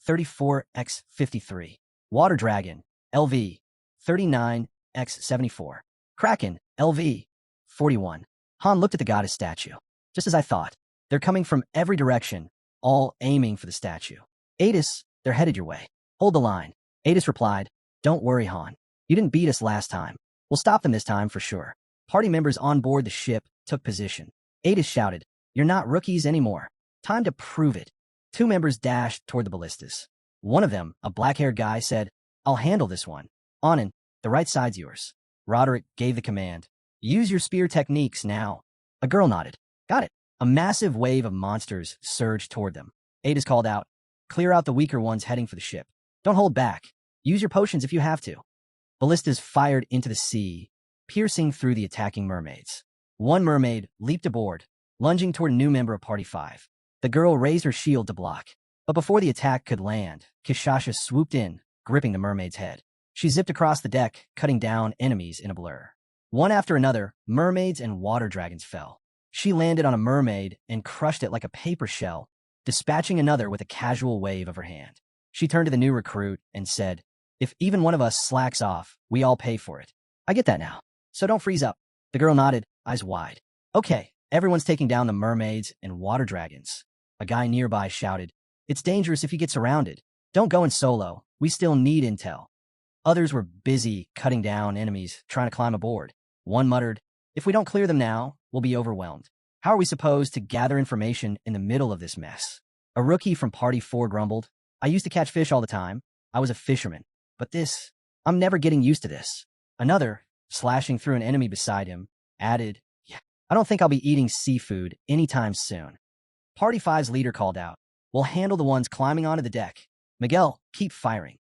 34x53. Water Dragon, LV, 39x74. Kraken, LV, 41. Han looked at the goddess statue. Just as I thought. They're coming from every direction, all aiming for the statue. Adis, they're headed your way. Hold the line. Adis replied, Don't worry, Han. You didn't beat us last time. We'll stop them this time for sure. Party members on board the ship took position. Adis shouted, You're not rookies anymore. Time to prove it. 2 members dashed toward the ballistas. One of them, a black-haired guy, said, I'll handle this one. Anand, the right side's yours. Roderick gave the command. Use your spear techniques now. A girl nodded. Got it. A massive wave of monsters surged toward them. Adis called out, Clear out the weaker ones heading for the ship. Don't hold back. Use your potions if you have to. Ballistas fired into the sea, piercing through the attacking mermaids. One mermaid leaped aboard, lunging toward a new member of Party 5. The girl raised her shield to block. But before the attack could land, Kishasha swooped in, gripping the mermaid's head. She zipped across the deck, cutting down enemies in a blur. One after another, mermaids and water dragons fell. She landed on a mermaid and crushed it like a paper shell, dispatching another with a casual wave of her hand. She turned to the new recruit and said, If even one of us slacks off, we all pay for it. I get that now. So don't freeze up. The girl nodded, eyes wide. Okay, everyone's taking down the mermaids and water dragons. A guy nearby shouted, It's dangerous if you get surrounded. Don't go in solo. We still need intel. Others were busy cutting down enemies, trying to climb aboard. One muttered, If we don't clear them now, we'll be overwhelmed. How are we supposed to gather information in the middle of this mess? A rookie from Party 4 grumbled, I used to catch fish all the time. I was a fisherman. But this, I'm never getting used to this. Another, slashing through an enemy beside him, added, Yeah, I don't think I'll be eating seafood anytime soon. Party 5's leader called out, We'll handle the ones climbing onto the deck. Miguel, keep firing.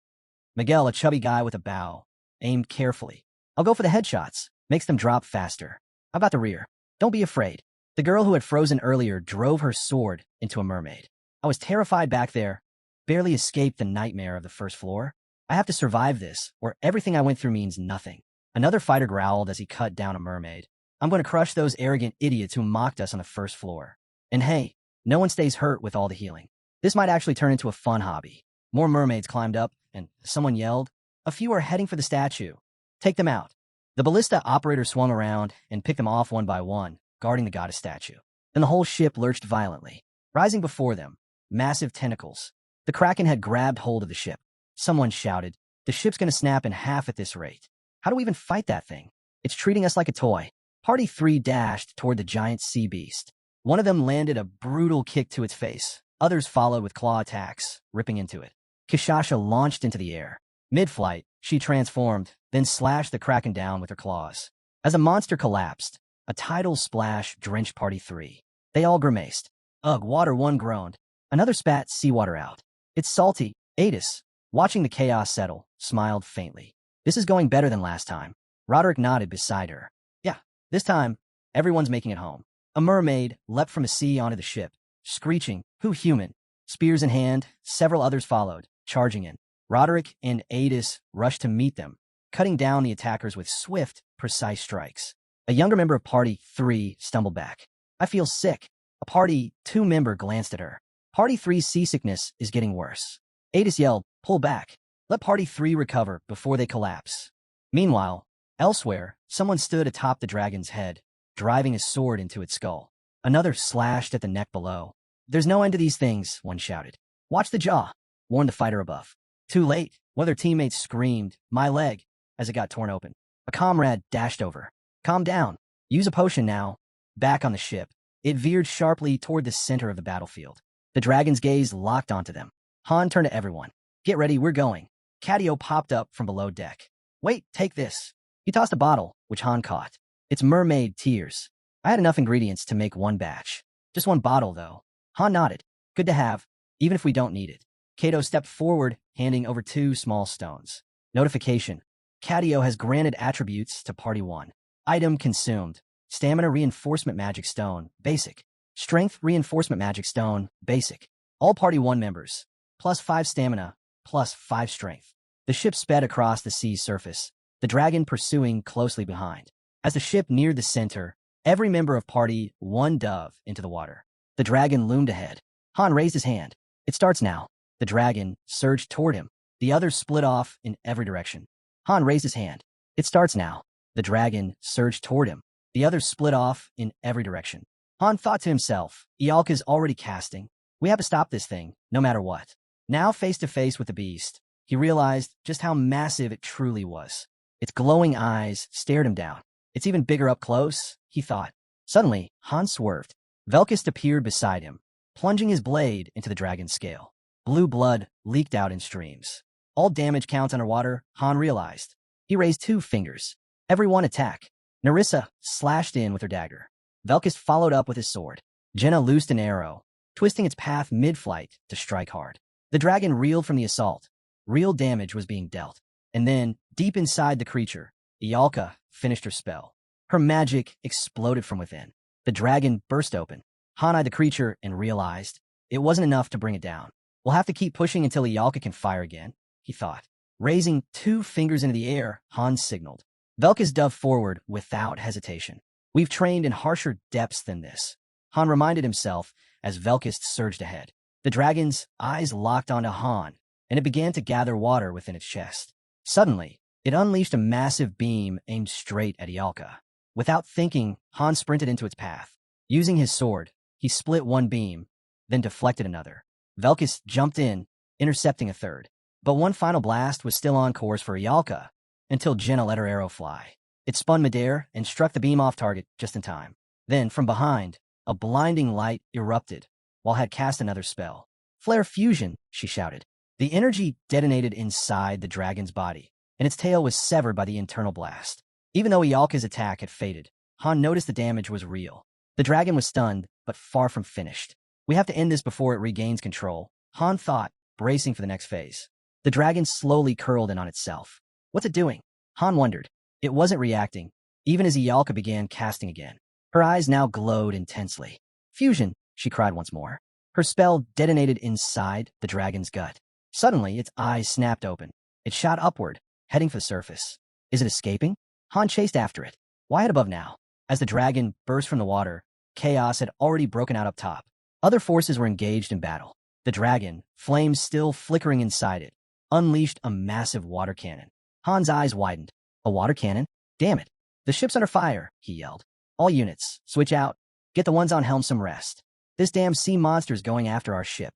Miguel, a chubby guy with a bow, aimed carefully. I'll go for the headshots. Makes them drop faster. I've got the rear. Don't be afraid. The girl who had frozen earlier drove her sword into a mermaid. I was terrified back there. Barely escaped the nightmare of the first floor. I have to survive this, or everything I went through means nothing. Another fighter growled as he cut down a mermaid. I'm going to crush those arrogant idiots who mocked us on the first floor. And hey, no one stays hurt with all the healing. This might actually turn into a fun hobby. More mermaids climbed up, and someone yelled, A few are heading for the statue. Take them out. The ballista operator swung around and picked them off one by one, guarding the goddess statue. Then the whole ship lurched violently. Rising before them, massive tentacles. The Kraken had grabbed hold of the ship. Someone shouted, The ship's going to snap in half at this rate. How do we even fight that thing? It's treating us like a toy. Party 3 dashed toward the giant sea beast. One of them landed a brutal kick to its face. Others followed with claw attacks, ripping into it. Kishasha launched into the air. Mid-flight, she transformed, then slashed the Kraken down with her claws. As a monster collapsed, a tidal splash drenched Party 3. They all grimaced. Ugh, Water 1 groaned. Another spat seawater out. It's salty. Adis, watching the chaos settle, smiled faintly. This is going better than last time. Roderick nodded beside her. Yeah, this time, everyone's making it home. A mermaid leapt from the sea onto the ship, screeching, Who human? Spears in hand, several others followed, charging in. Roderick and Adis rushed to meet them, cutting down the attackers with swift, precise strikes. A younger member of Party 3 stumbled back. I feel sick. A Party 2 member glanced at her. Party 3's seasickness is getting worse. Adis yelled, Pull back. Let Party 3 recover before they collapse. Meanwhile, elsewhere, someone stood atop the dragon's head, driving his sword into its skull. Another slashed at the neck below. There's no end to these things, one shouted. Watch the jaw, warned the fighter above. Too late. One of their teammates screamed, "My leg," as it got torn open. A comrade dashed over. "Calm down. Use a potion now." Back on the ship, it veered sharply toward the center of the battlefield. The dragon's gaze locked onto them. Han turned to everyone. "Get ready, we're going." Cadio popped up from below deck. "Wait, take this." He tossed a bottle, which Han caught. "It's mermaid tears. I had enough ingredients to make one batch. Just one bottle, though." Han nodded. "Good to have, even if we don't need it." Kato stepped forward, handing over 2 small stones. Notification. Cadio has granted attributes to Party 1. Item consumed. Stamina Reinforcement Magic Stone, Basic. Strength Reinforcement Magic Stone, Basic. All Party 1 members. +5 stamina, +5 strength. The ship sped across the sea's surface, the dragon pursuing closely behind. As the ship neared the center, every member of Party 1 dove into the water. The dragon loomed ahead. Han raised his hand. "It starts now." The dragon surged toward him. The others split off in every direction. Han raised his hand. "It starts now." The dragon surged toward him. The others split off in every direction. Han thought to himself, "Ialka's already casting. We have to stop this thing, no matter what." Now face to face with the beast, he realized just how massive it truly was. Its glowing eyes stared him down. "It's even bigger up close," he thought. Suddenly, Han swerved. Velkist appeared beside him, plunging his blade into the dragon's scale. Blue blood leaked out in streams. All damage counts underwater, Han realized. He raised 2 fingers. Every one attack. Narissa slashed in with her dagger. Velkist followed up with his sword. Jenna loosed an arrow, twisting its path mid-flight to strike hard. The dragon reeled from the assault. Real damage was being dealt. And then, deep inside the creature, Ialka finished her spell. Her magic exploded from within. The dragon burst open. Han eyed the creature and realized it wasn't enough to bring it down. "We'll have to keep pushing until Ialka can fire again," he thought. Raising 2 fingers into the air, Han signaled. Velkist dove forward without hesitation. "We've trained in harsher depths than this," Han reminded himself as Velkist surged ahead. The dragon's eyes locked onto Han, and it began to gather water within its chest. Suddenly, it unleashed a massive beam aimed straight at Ialka. Without thinking, Han sprinted into its path. Using his sword, he split one beam, then deflected another. Velkist jumped in, intercepting a third. But one final blast was still on course for Ialka, until Jenna let her arrow fly. It spun midair and struck the beam off target just in time. Then, from behind, a blinding light erupted, while had cast another spell. "Flare fusion," she shouted. The energy detonated inside the dragon's body, and its tail was severed by the internal blast. Even though Ialka's attack had faded, Han noticed the damage was real. The dragon was stunned, but far from finished. "We have to end this before it regains control," Han thought, bracing for the next phase. The dragon slowly curled in on itself. "What's it doing?" Han wondered. It wasn't reacting, even as Ialka began casting again. Her eyes now glowed intensely. "Fusion," she cried once more. Her spell detonated inside the dragon's gut. Suddenly, its eyes snapped open. It shot upward, heading for the surface. Is it escaping? Han chased after it. Wide above now. As the dragon burst from the water, chaos had already broken out up top. Other forces were engaged in battle. The dragon, flames still flickering inside it, unleashed a massive water cannon. Han's eyes widened. A water cannon? Damn it. "The ship's under fire," he yelled. "All units, switch out. Get the ones on helm some rest. This damn sea monster's going after our ship."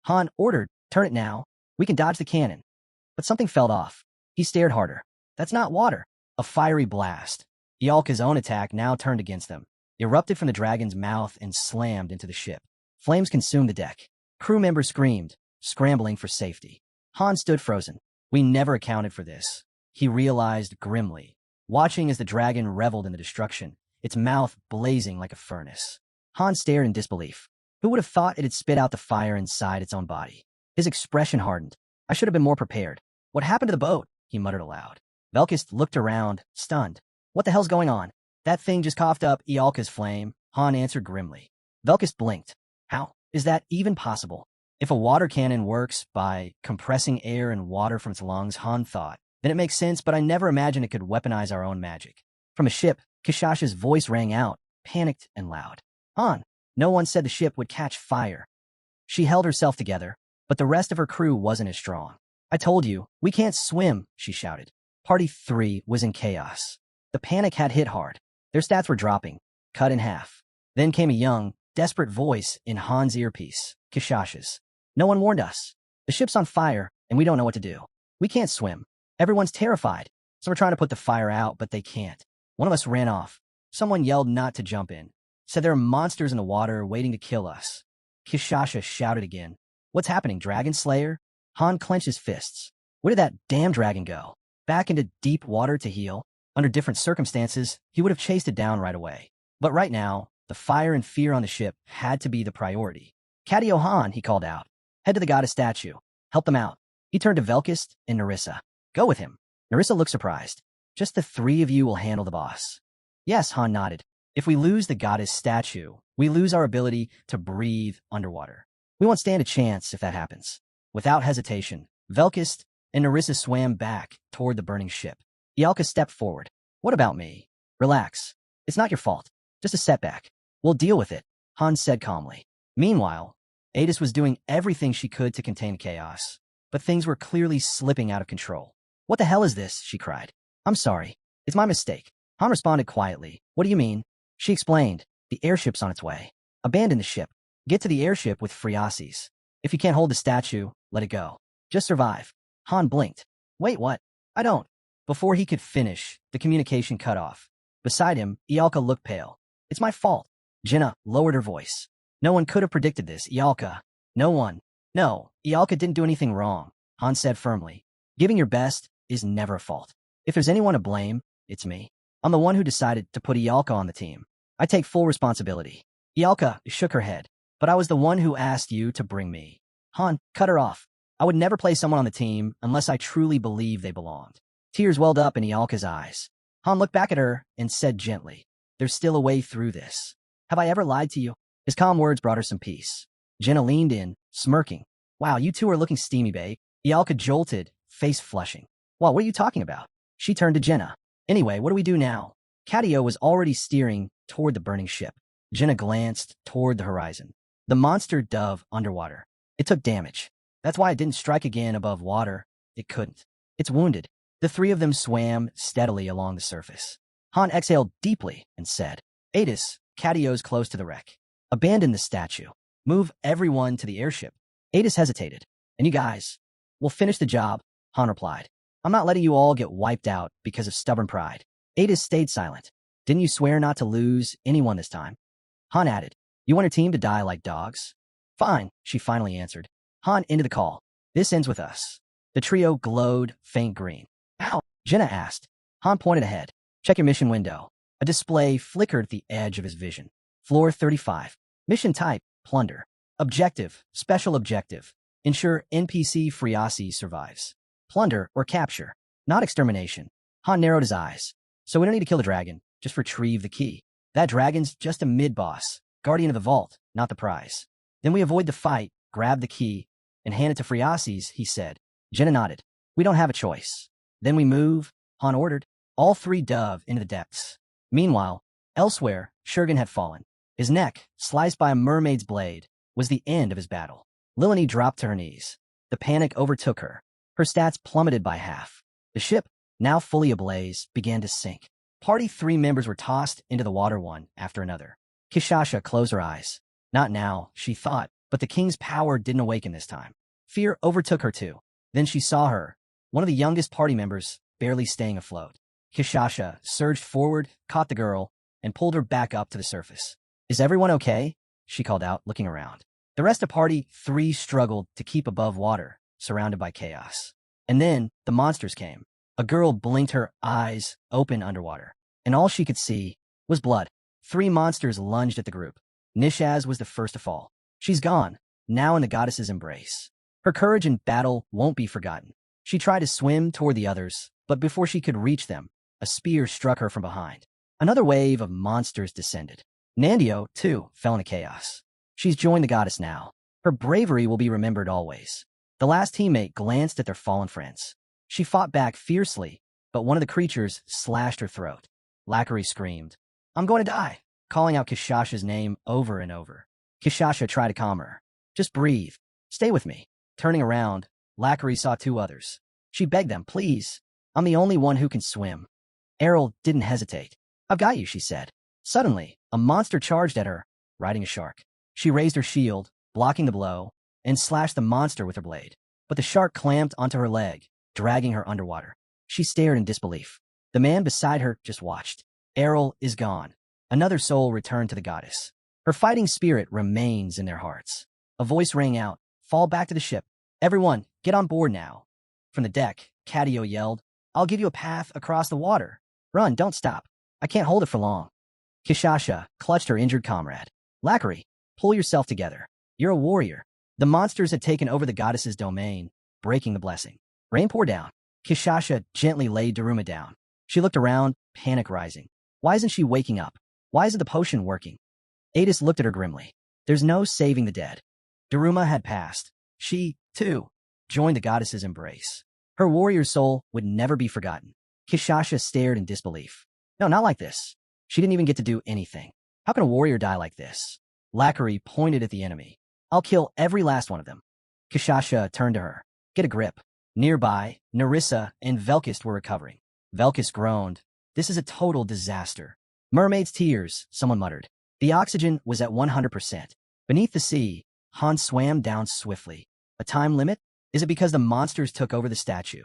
Han ordered, "Turn it now. We can dodge the cannon." But something fell off. He stared harder. That's not water. A fiery blast. Ialka's own attack now turned against them, erupted from the dragon's mouth and slammed into the ship. Flames consumed the deck. Crew members screamed, scrambling for safety. Han stood frozen. We never accounted for this, he realized grimly, watching as the dragon reveled in the destruction, its mouth blazing like a furnace. Han stared in disbelief. Who would have thought it had spit out the fire inside its own body? His expression hardened. "I should have been more prepared. What happened to the boat?" he muttered aloud. Velkist looked around, stunned. "What the hell's going on?" "That thing just coughed up Ialka's flame," Han answered grimly. Velkist blinked. "How is that even possible?" If a water cannon works by compressing air and water from its lungs, Han thought, then it makes sense, but I never imagined it could weaponize our own magic. From a ship, Kishasha's voice rang out, panicked and loud. "Han, no one said the ship would catch fire." She held herself together, but the rest of her crew wasn't as strong. "I told you, we can't swim," she shouted. Party 3 was in chaos. The panic had hit hard. Their stats were dropping, cut in half. Then came a young, desperate voice in Han's earpiece, Kishasha's. "No one warned us. The ship's on fire. and we don't know what to do. We can't swim. Everyone's terrified. Some are trying to put the fire out, but they can't. One of us ran off. Someone yelled not to jump in. Said there are monsters in the water waiting to kill us. Kishasha shouted again. What's happening, Dragon Slayer? Han clenched his fists. Where did that damn dragon go? Back into deep water to heal? Under different circumstances, he would have chased it down right away. But right now, the fire and fear on the ship had to be the priority. Cadio Han, he called out. Head to the goddess statue. Help them out. He turned to Velkist and Narissa. Go with him. Narissa looked surprised. Just the three of you will handle the boss. Yes, Han nodded. If we lose the goddess statue, we lose our ability to breathe underwater. We won't stand a chance if that happens. Without hesitation, Velkist and Narissa swam back toward the burning ship. Ialka stepped forward. What about me? Relax. It's not your fault. Just a setback. We'll deal with it, Han said calmly. Meanwhile, Adis was doing everything she could to contain chaos, but things were clearly slipping out of control. What the hell is this? She cried. I'm sorry. It's my mistake. Han responded quietly. What do you mean? She explained. The airship's on its way. Abandon the ship. Get to the airship with Friasis. If you can't hold the statue, let it go. Just survive. Han blinked. Wait, what? I don't. Before he could finish, the communication cut off. Beside him, Ialka looked pale. It's my fault. Jenna lowered her voice. No one could have predicted this, Ialka. No one. No, Ialka didn't do anything wrong, Han said firmly. Giving your best is never a fault. If there's anyone to blame, it's me. I'm the one who decided to put Ialka on the team. I take full responsibility. Ialka shook her head. But I was the one who asked you to bring me. Han, cut her off. I would never place someone on the team unless I truly believed they belonged. Tears welled up in Ialka's eyes. Han looked back at her and said gently, there's still a way through this. Have I ever lied to you? His calm words brought her some peace. Jenna leaned in, smirking. Wow, you two are looking steamy, babe. Ialka jolted, face flushing. Well, what are you talking about? She turned to Jenna. Anyway, what do we do now? Cadio was already steering toward the burning ship. Jenna glanced toward the horizon. The monster dove underwater. It took damage. That's why it didn't strike again above water. It couldn't. It's wounded. The three of them swam steadily along the surface. Han exhaled deeply and said, Adis, Cadio's close to the wreck. Abandon the statue. Move everyone to the airship. Adis hesitated. And you guys, we'll finish the job, Han replied. I'm not letting you all get wiped out because of stubborn pride. Adis stayed silent. Didn't you swear not to lose anyone this time? Han added, you want your team to die like dogs? Fine, she finally answered. Han ended the call. This ends with us. The trio glowed faint green. Ow, Jenna asked. Han pointed ahead. Check your mission window. A display flickered at the edge of his vision. Floor 35. Mission type, plunder. Objective, special objective. Ensure NPC Friasi survives. Plunder or capture, not extermination. Han narrowed his eyes. So we don't need to kill the dragon, just retrieve the key. That dragon's just a mid-boss, guardian of the vault, not the prize. Then we avoid the fight, grab the key, and hand it to Friasis, he said. Jenna nodded. We don't have a choice. Then we move, Han ordered. All three dove into the depths. Meanwhile, elsewhere, Shurgan had fallen. His neck, sliced by a mermaid's blade, was the end of his battle. Lilani dropped to her knees. The panic overtook her. Her stats plummeted by half. The ship, now fully ablaze, began to sink. Party 3 members were tossed into the water one after another. Kishasha closed her eyes. Not now, she thought, but the king's power didn't awaken this time. Fear overtook her too. Then she saw her, one of the youngest party members, barely staying afloat. Kishasha surged forward, caught the girl, and pulled her back up to the surface. Is everyone okay? She called out, looking around. The rest of Party 3 struggled to keep above water, surrounded by chaos. And then the monsters came. A girl blinked her eyes open underwater, and all she could see was blood. 3 monsters lunged at the group. Nishaz was the first to fall. She's gone, now in the goddess's embrace. Her courage in battle won't be forgotten. She tried to swim toward the others, but before she could reach them, a spear struck her from behind. Another wave of monsters descended. Nandio, too, fell into chaos. She's joined the goddess now. Her bravery will be remembered always. The last teammate glanced at their fallen friends. She fought back fiercely, but one of the creatures slashed her throat. Lackery screamed, I'm going to die, calling out Kishasha's name over and over. Kishasha tried to calm her. Just breathe. Stay with me. Turning around, Lackery saw 2 others. She begged them, please. I'm the only one who can swim. Errol didn't hesitate. I've got you, she said. Suddenly, a monster charged at her, riding a shark. She raised her shield, blocking the blow, and slashed the monster with her blade. but the shark clamped onto her leg, dragging her underwater. She stared in disbelief. The man beside her just watched. Errol is gone. Another soul returned to the goddess. Her fighting spirit remains in their hearts. A voice rang out, "Fall back to the ship. Everyone, get on board now." From the deck, Cadio yelled, "I'll give you a path across the water. Run, don't stop. I can't hold it for long." Kishasha clutched her injured comrade. "Lackery, pull yourself together. You're a warrior." The monsters had taken over the goddess's domain, breaking the blessing. Rain poured down. Kishasha gently laid Daruma down. She looked around, panic rising. Why isn't she waking up? Why isn't the potion working? Adis looked at her grimly. There's no saving the dead. Daruma had passed. She, too, joined the goddess's embrace. Her warrior's soul would never be forgotten. Kishasha stared in disbelief. No, not like this. She didn't even get to do anything. How can a warrior die like this? Lackery pointed at the enemy. I'll kill every last one of them. Kishasha turned to her. Get a grip. Nearby, Narissa and Velkist were recovering. Velkist groaned. This is a total disaster. Mermaid's tears, someone muttered. The oxygen was at 100%. Beneath the sea, Han swam down swiftly. A time limit? Is it because the monsters took over the statue?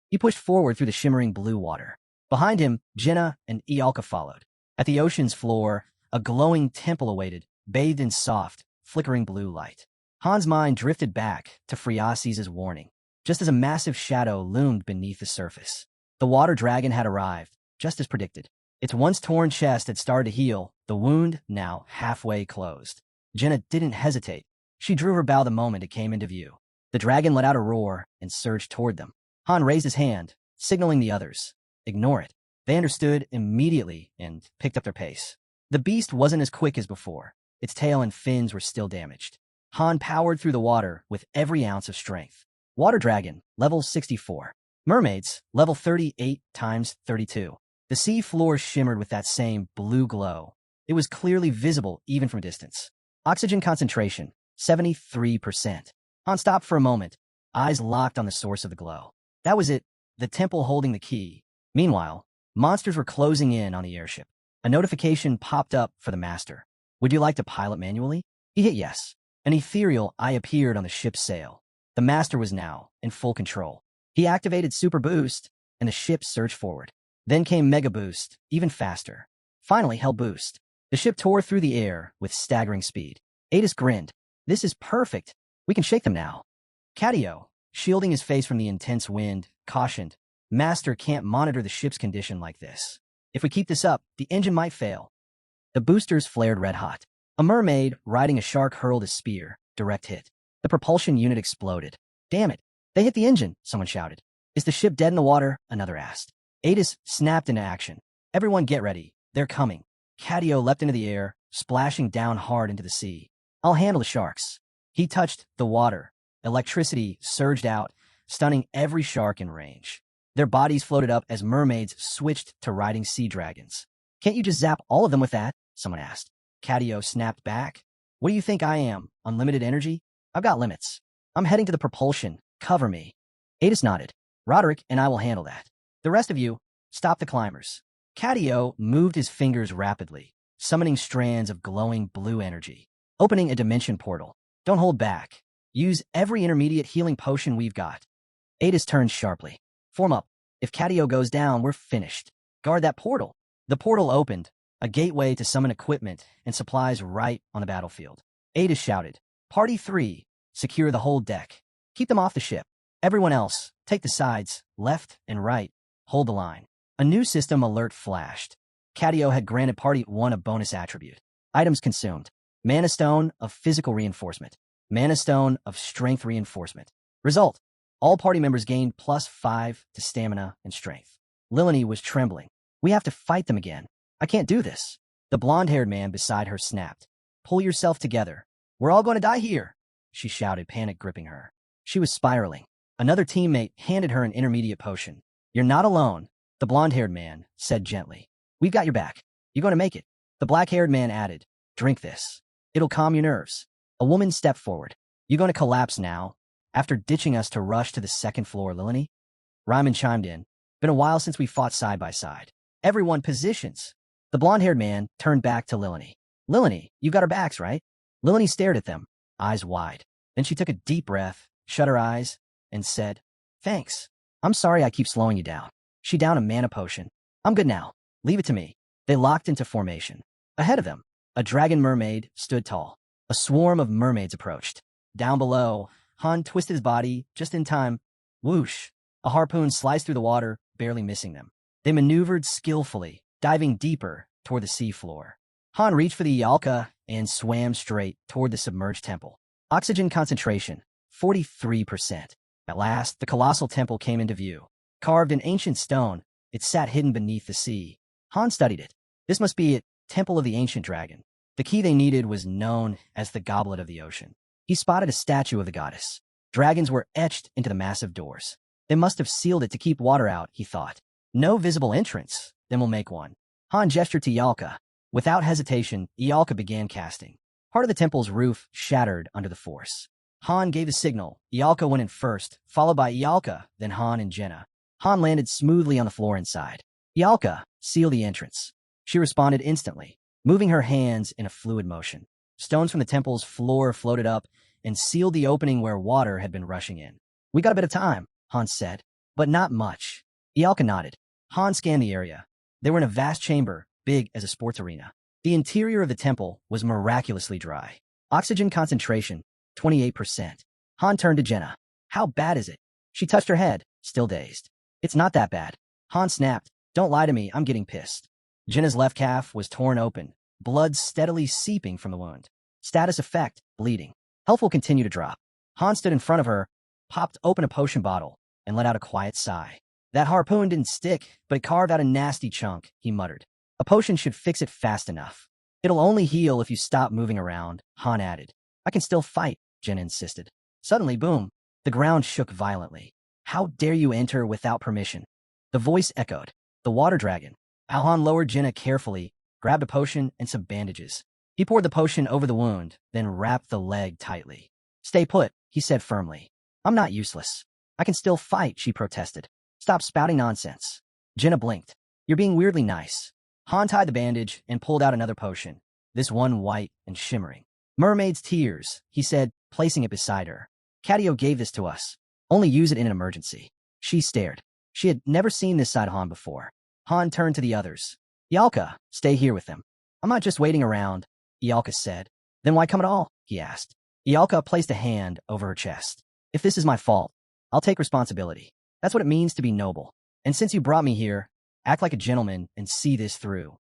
He pushed forward through the shimmering blue water. Behind him, Jenna and Ialka followed. At the ocean's floor, a glowing temple awaited, bathed in soft, flickering blue light. Han's mind drifted back to Friasis's warning, just as a massive shadow loomed beneath the surface. The water dragon had arrived, just as predicted. Its once-torn chest had started to heal, the wound now halfway closed. Jenna didn't hesitate. She drew her bow the moment it came into view. The dragon let out a roar and surged toward them. Han raised his hand, signaling the others. Ignore it. They understood immediately and picked up their pace. The beast wasn't as quick as before. Its tail and fins were still damaged. Han powered through the water with every ounce of strength. Water Dragon, level 64. Mermaids, level 38 times 32. The sea floor shimmered with that same blue glow. It was clearly visible even from distance. Oxygen concentration, 73%. Han stopped for a moment, eyes locked on the source of the glow. That was it, the temple holding the key. Meanwhile, monsters were closing in on the airship. A notification popped up for the master. Would you like to pilot manually? He hit yes. An ethereal eye appeared on the ship's sail. The master was now in full control. He activated Super Boost, and the ship surged forward. Then came Mega Boost, even faster. Finally, Hell Boost. The ship tore through the air with staggering speed. Adis grinned. This is perfect. We can shake them now. Cadio, shielding his face from the intense wind, cautioned. Master can't monitor the ship's condition like this. If we keep this up, the engine might fail. The boosters flared red hot. A mermaid riding a shark hurled a spear, direct hit. The propulsion unit exploded. Damn it. They hit the engine, someone shouted. Is the ship dead in the water? Another asked. Adis snapped into action. Everyone get ready. They're coming. Cadio leapt into the air, splashing down hard into the sea. I'll handle the sharks. He touched the water. Electricity surged out, stunning every shark in range. Their bodies floated up as mermaids switched to riding sea dragons. Can't you just zap all of them with that? Someone asked. Cadio snapped back. What do you think I am? Unlimited energy? I've got limits. I'm heading to the propulsion. Cover me. Adis nodded. Roderick and I will handle that. The rest of you, stop the climbers. Cadio moved his fingers rapidly, summoning strands of glowing blue energy. Opening a dimension portal. Don't hold back. Use every intermediate healing potion we've got. Adis turned sharply. Form up. If Cadio goes down, we're finished. Guard that portal. The portal opened, a gateway to summon equipment and supplies right on the battlefield. Adis shouted, Party 3, secure the whole deck. Keep them off the ship. Everyone else, take the sides, left and right. Hold the line. A new system alert flashed. Cadio had granted Party 1 a bonus attribute. Items consumed. Mana Stone of Physical Reinforcement. Mana Stone of Strength Reinforcement. Result. All party members gained +5 to stamina and strength. Lilani was trembling. We have to fight them again. I can't do this. The blonde-haired man beside her snapped. Pull yourself together. We're all going to die here, she shouted, panic gripping her. She was spiraling. Another teammate handed her an intermediate potion. You're not alone, the blonde-haired man said gently. We've got your back. You're going to make it. The black-haired man added, drink this. It'll calm your nerves. A woman stepped forward. You going to collapse now? After ditching us to rush to the second floor, Lilani? Ryman chimed in. Been a while since we fought side by side. Everyone positions. The blonde-haired man turned back to Lilani. Lilani, you got our backs, right? Lilani stared at them, eyes wide. Then she took a deep breath, shut her eyes, and said, "Thanks. I'm sorry I keep slowing you down." She downed a mana potion. "I'm good now. Leave it to me." They locked into formation. Ahead of them, a dragon mermaid stood tall. A swarm of mermaids approached. Down below, Han twisted his body just in time. Whoosh! A harpoon sliced through the water, barely missing them. They maneuvered skillfully, diving deeper toward the seafloor. Han reached for the Yalka and swam straight toward the submerged temple. Oxygen concentration, 43%. At last, the colossal temple came into view. Carved in ancient stone, it sat hidden beneath the sea. Han studied it. This must be it, Temple of the Ancient Dragon. The key they needed was known as the Goblet of the Ocean. He spotted a statue of the goddess. Dragons were etched into the massive doors. They must have sealed it to keep water out, he thought. No visible entrance, then we'll make one. Han gestured to Yalka. Without hesitation, Yalka began casting. Part of the temple's roof shattered under the force. Han gave a signal. Yalka went in first, followed by Yalka, then Han and Jenna. Han landed smoothly on the floor inside. Yalka, seal the entrance. She responded instantly, moving her hands in a fluid motion. Stones from the temple's floor floated up and sealed the opening where water had been rushing in. "We got a bit of time," Han said, "but not much." Yalka nodded. Han scanned the area. They were in a vast chamber, big as a sports arena. The interior of the temple was miraculously dry. Oxygen concentration, 28%. Han turned to Jenna. "How bad is it?" She touched her head, still dazed. "It's not that bad." Han snapped. "Don't lie to me, I'm getting pissed." Jenna's left calf was torn open, blood steadily seeping from the wound. Status effect, bleeding. Health will continue to drop. Han stood in front of her, popped open a potion bottle, and let out a quiet sigh. "That harpoon didn't stick, but it carved out a nasty chunk," he muttered. "A potion should fix it fast enough." "It'll only heal if you stop moving around," Han added. "I can still fight," Jenna insisted. Suddenly, boom, the ground shook violently. "How dare you enter without permission?" The voice echoed. "The water dragon." Han lowered Jenna carefully, grabbed a potion and some bandages. He poured the potion over the wound, then wrapped the leg tightly. "Stay put," he said firmly. "I'm not useless." "I can still fight," she protested. "Stop spouting nonsense." Jenna blinked. "You're being weirdly nice." Han tied the bandage and pulled out another potion, this one white and shimmering. "Mermaid's tears," he said, placing it beside her. "Cadio gave this to us. Only use it in an emergency." She stared. She had never seen this side of Han before. Han turned to the others. "Yalka, stay here with them." "I'm not just waiting around," Yalka said. "Then why come at all?" he asked. Yalka placed a hand over her chest. "If this is my fault, I'll take responsibility. That's what it means to be noble. And since you brought me here, act like a gentleman and see this through."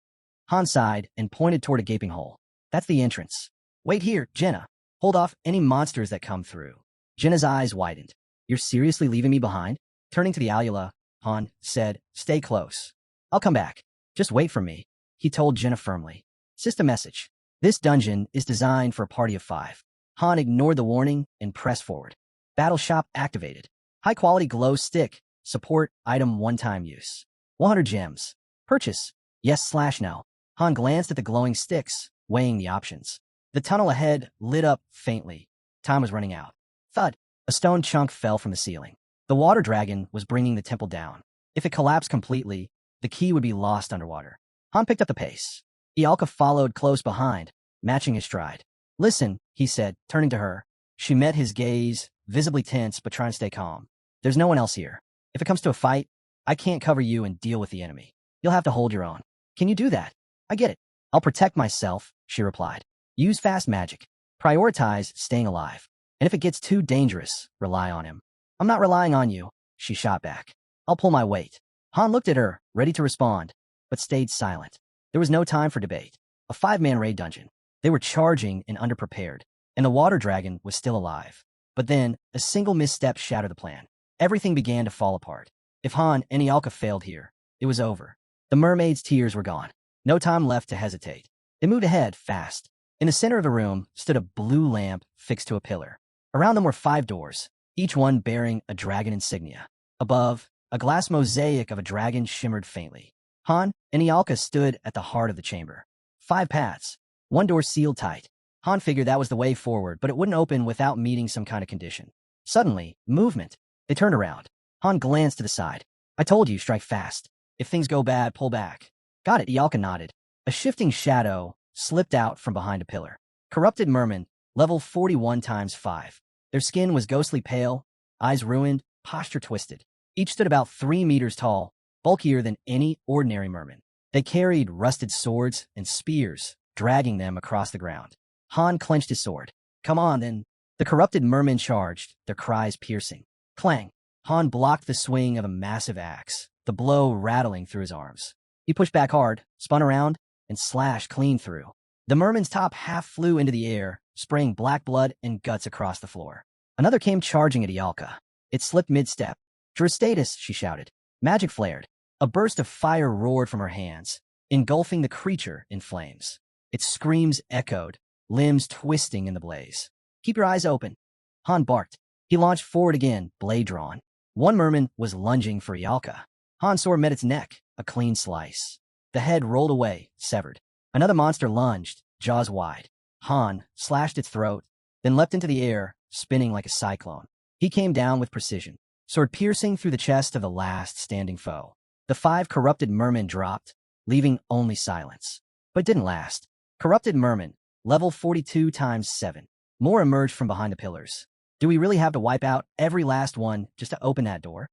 Han sighed and pointed toward a gaping hole. "That's the entrance." "Wait here, Jenna. Hold off any monsters that come through." Jenna's eyes widened. "You're seriously leaving me behind?" Turning to the Alula, Han said, "Stay close. I'll come back. Just wait for me," he told Jenna firmly. "System message. This dungeon is designed for a party of 5. Han ignored the warning and pressed forward. Battle shop activated. High-quality glow stick. Support item one-time use. 100 gems. Purchase. Yes/no. Han glanced at the glowing sticks, weighing the options. The tunnel ahead lit up faintly. Time was running out. Thud. A stone chunk fell from the ceiling. The water dragon was bringing the temple down. If it collapsed completely, the key would be lost underwater. Han picked up the pace. Yalka followed close behind, matching his stride. "Listen," he said, turning to her. She met his gaze, visibly tense but trying to stay calm. "There's no one else here. If it comes to a fight, I can't cover you and deal with the enemy. You'll have to hold your own." "Can you do that?" "I get it. I'll protect myself," she replied. "Use fast magic. Prioritize staying alive. And if it gets too dangerous, rely on him." "I'm not relying on you," she shot back. "I'll pull my weight." Han looked at her, ready to respond, but stayed silent. There was no time for debate. A 5-man raid dungeon. They were charging and underprepared, and the water dragon was still alive. But then, a single misstep shattered the plan. Everything began to fall apart. If Han and Yalka failed here, it was over. The mermaid's tears were gone. No time left to hesitate. They moved ahead fast. In the center of the room stood a blue lamp fixed to a pillar. Around them were 5 doors, each one bearing a dragon insignia. Above, a glass mosaic of a dragon shimmered faintly. Han and Yalka stood at the heart of the chamber. 5 paths. 1 door sealed tight. Han figured that was the way forward, but it wouldn't open without meeting some kind of condition. Suddenly, movement. They turned around. Han glanced to the side. "I told you, strike fast. If things go bad, pull back." "Got it," Yalka nodded. A shifting shadow slipped out from behind a pillar. Corrupted merman, level 41 × 5. Their skin was ghostly pale, eyes ruined, posture twisted. Each stood about 3 meters tall, bulkier than any ordinary merman. They carried rusted swords and spears, dragging them across the ground. Han clenched his sword. Come on, then. The corrupted mermen charged, their cries piercing. Clang. Han blocked the swing of a massive axe, the blow rattling through his arms. He pushed back hard, spun around, and slashed clean through. The merman's top half flew into the air, spraying black blood and guts across the floor. Another came charging at Ialka. It slipped mid-step. Drastatus, she shouted. Magic flared. A burst of fire roared from her hands, engulfing the creature in flames. Its screams echoed, limbs twisting in the blaze. Keep your eyes open. Han barked. He launched forward again, blade drawn. One merman was lunging for Ialka. Han's sword met its neck, a clean slice. The head rolled away, severed. Another monster lunged, jaws wide. Han slashed its throat, then leapt into the air, spinning like a cyclone. He came down with precision, sword piercing through the chest of the last standing foe. The 5 corrupted mermen dropped, leaving only silence. But it didn't last. Corrupted mermen, level 42 times 7. More emerged from behind the pillars. Do we really have to wipe out every last one just to open that door?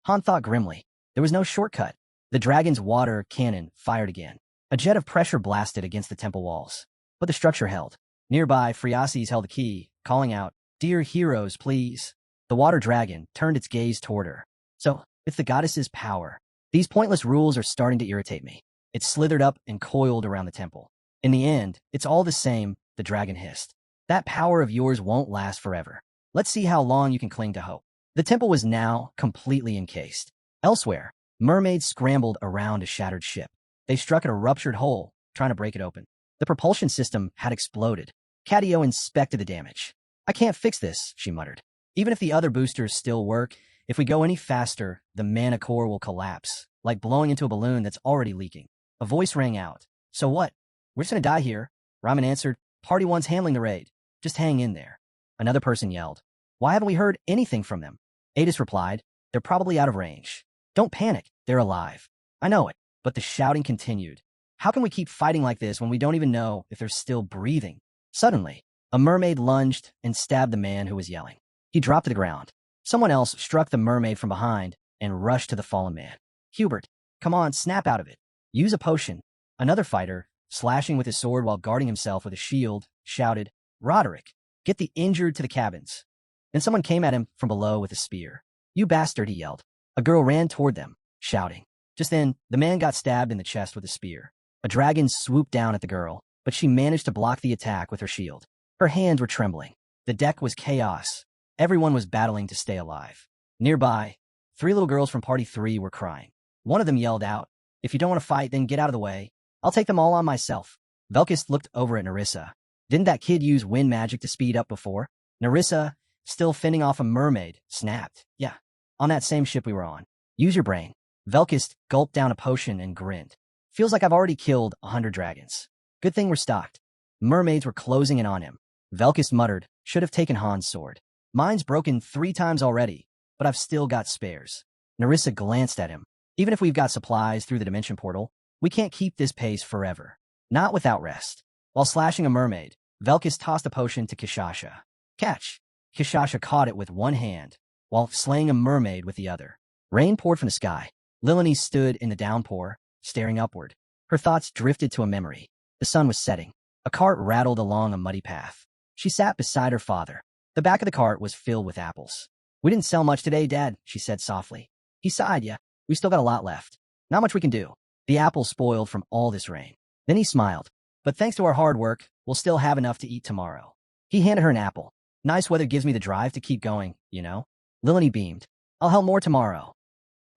Han thought grimly. There was no shortcut. The dragon's water cannon fired again. A jet of pressure blasted against the temple walls. But the structure held. Nearby, Phriases held the key, calling out, "Dear heroes, please." The water dragon turned its gaze toward her. So, it's the goddess's power. These pointless rules are starting to irritate me. It slithered up and coiled around the temple. In the end, it's all the same, the dragon hissed. That power of yours won't last forever. Let's see how long you can cling to hope. The temple was now completely encased. Elsewhere, mermaids scrambled around a shattered ship. They struck at a ruptured hole, trying to break it open. The propulsion system had exploded. Cadio inspected the damage. I can't fix this, she muttered. Even if the other boosters still work, if we go any faster, the mana core will collapse, like blowing into a balloon that's already leaking. A voice rang out. So what? We're just gonna die here. Raman answered. Party one's handling the raid. Just hang in there. Another person yelled. Why haven't we heard anything from them? Adis replied. They're probably out of range. Don't panic. They're alive. I know it, but the shouting continued. How can we keep fighting like this when we don't even know if they're still breathing? Suddenly, a mermaid lunged and stabbed the man who was yelling. He dropped to the ground. Someone else struck the mermaid from behind and rushed to the fallen man. Hubert, come on, snap out of it. Use a potion. Another fighter, slashing with his sword while guarding himself with a shield, shouted, Roderick, get the injured to the cabins. Then someone came at him from below with a spear. You bastard, he yelled. A girl ran toward them, shouting. Just then, the man got stabbed in the chest with a spear. A dragon swooped down at the girl, but she managed to block the attack with her shield. Her hands were trembling. The deck was chaos. Everyone was battling to stay alive. Nearby, 3 little girls from Party 3 were crying. One of them yelled out, If you don't want to fight, then get out of the way. I'll take them all on myself. Velkis looked over at Nerissa. Didn't that kid use wind magic to speed up before? Nerissa, still fending off a mermaid, snapped. Yeah, on that same ship we were on. Use your brain. Velkis gulped down a potion and grinned. Feels like I've already killed 100 dragons. Good thing we're stocked. Mermaids were closing in on him. Velkis muttered, should have taken Han's sword. Mine's broken 3 times already, but I've still got spares. Nerissa glanced at him. Even if we've got supplies through the dimension portal, we can't keep this pace forever. Not without rest. While slashing a mermaid, Velkis tossed a potion to Kishasha. Catch! Kishasha caught it with one hand, while slaying a mermaid with the other. Rain poured from the sky. Lilani stood in the downpour, staring upward. Her thoughts drifted to a memory. The sun was setting. A cart rattled along a muddy path. She sat beside her father. The back of the cart was filled with apples. We didn't sell much today, Dad, she said softly. He sighed, yeah, we still got a lot left. Not much we can do. The apples spoiled from all this rain. Then he smiled. But thanks to our hard work, we'll still have enough to eat tomorrow. He handed her an apple. Nice weather gives me the drive to keep going, you know? Lilani beamed. I'll help more tomorrow.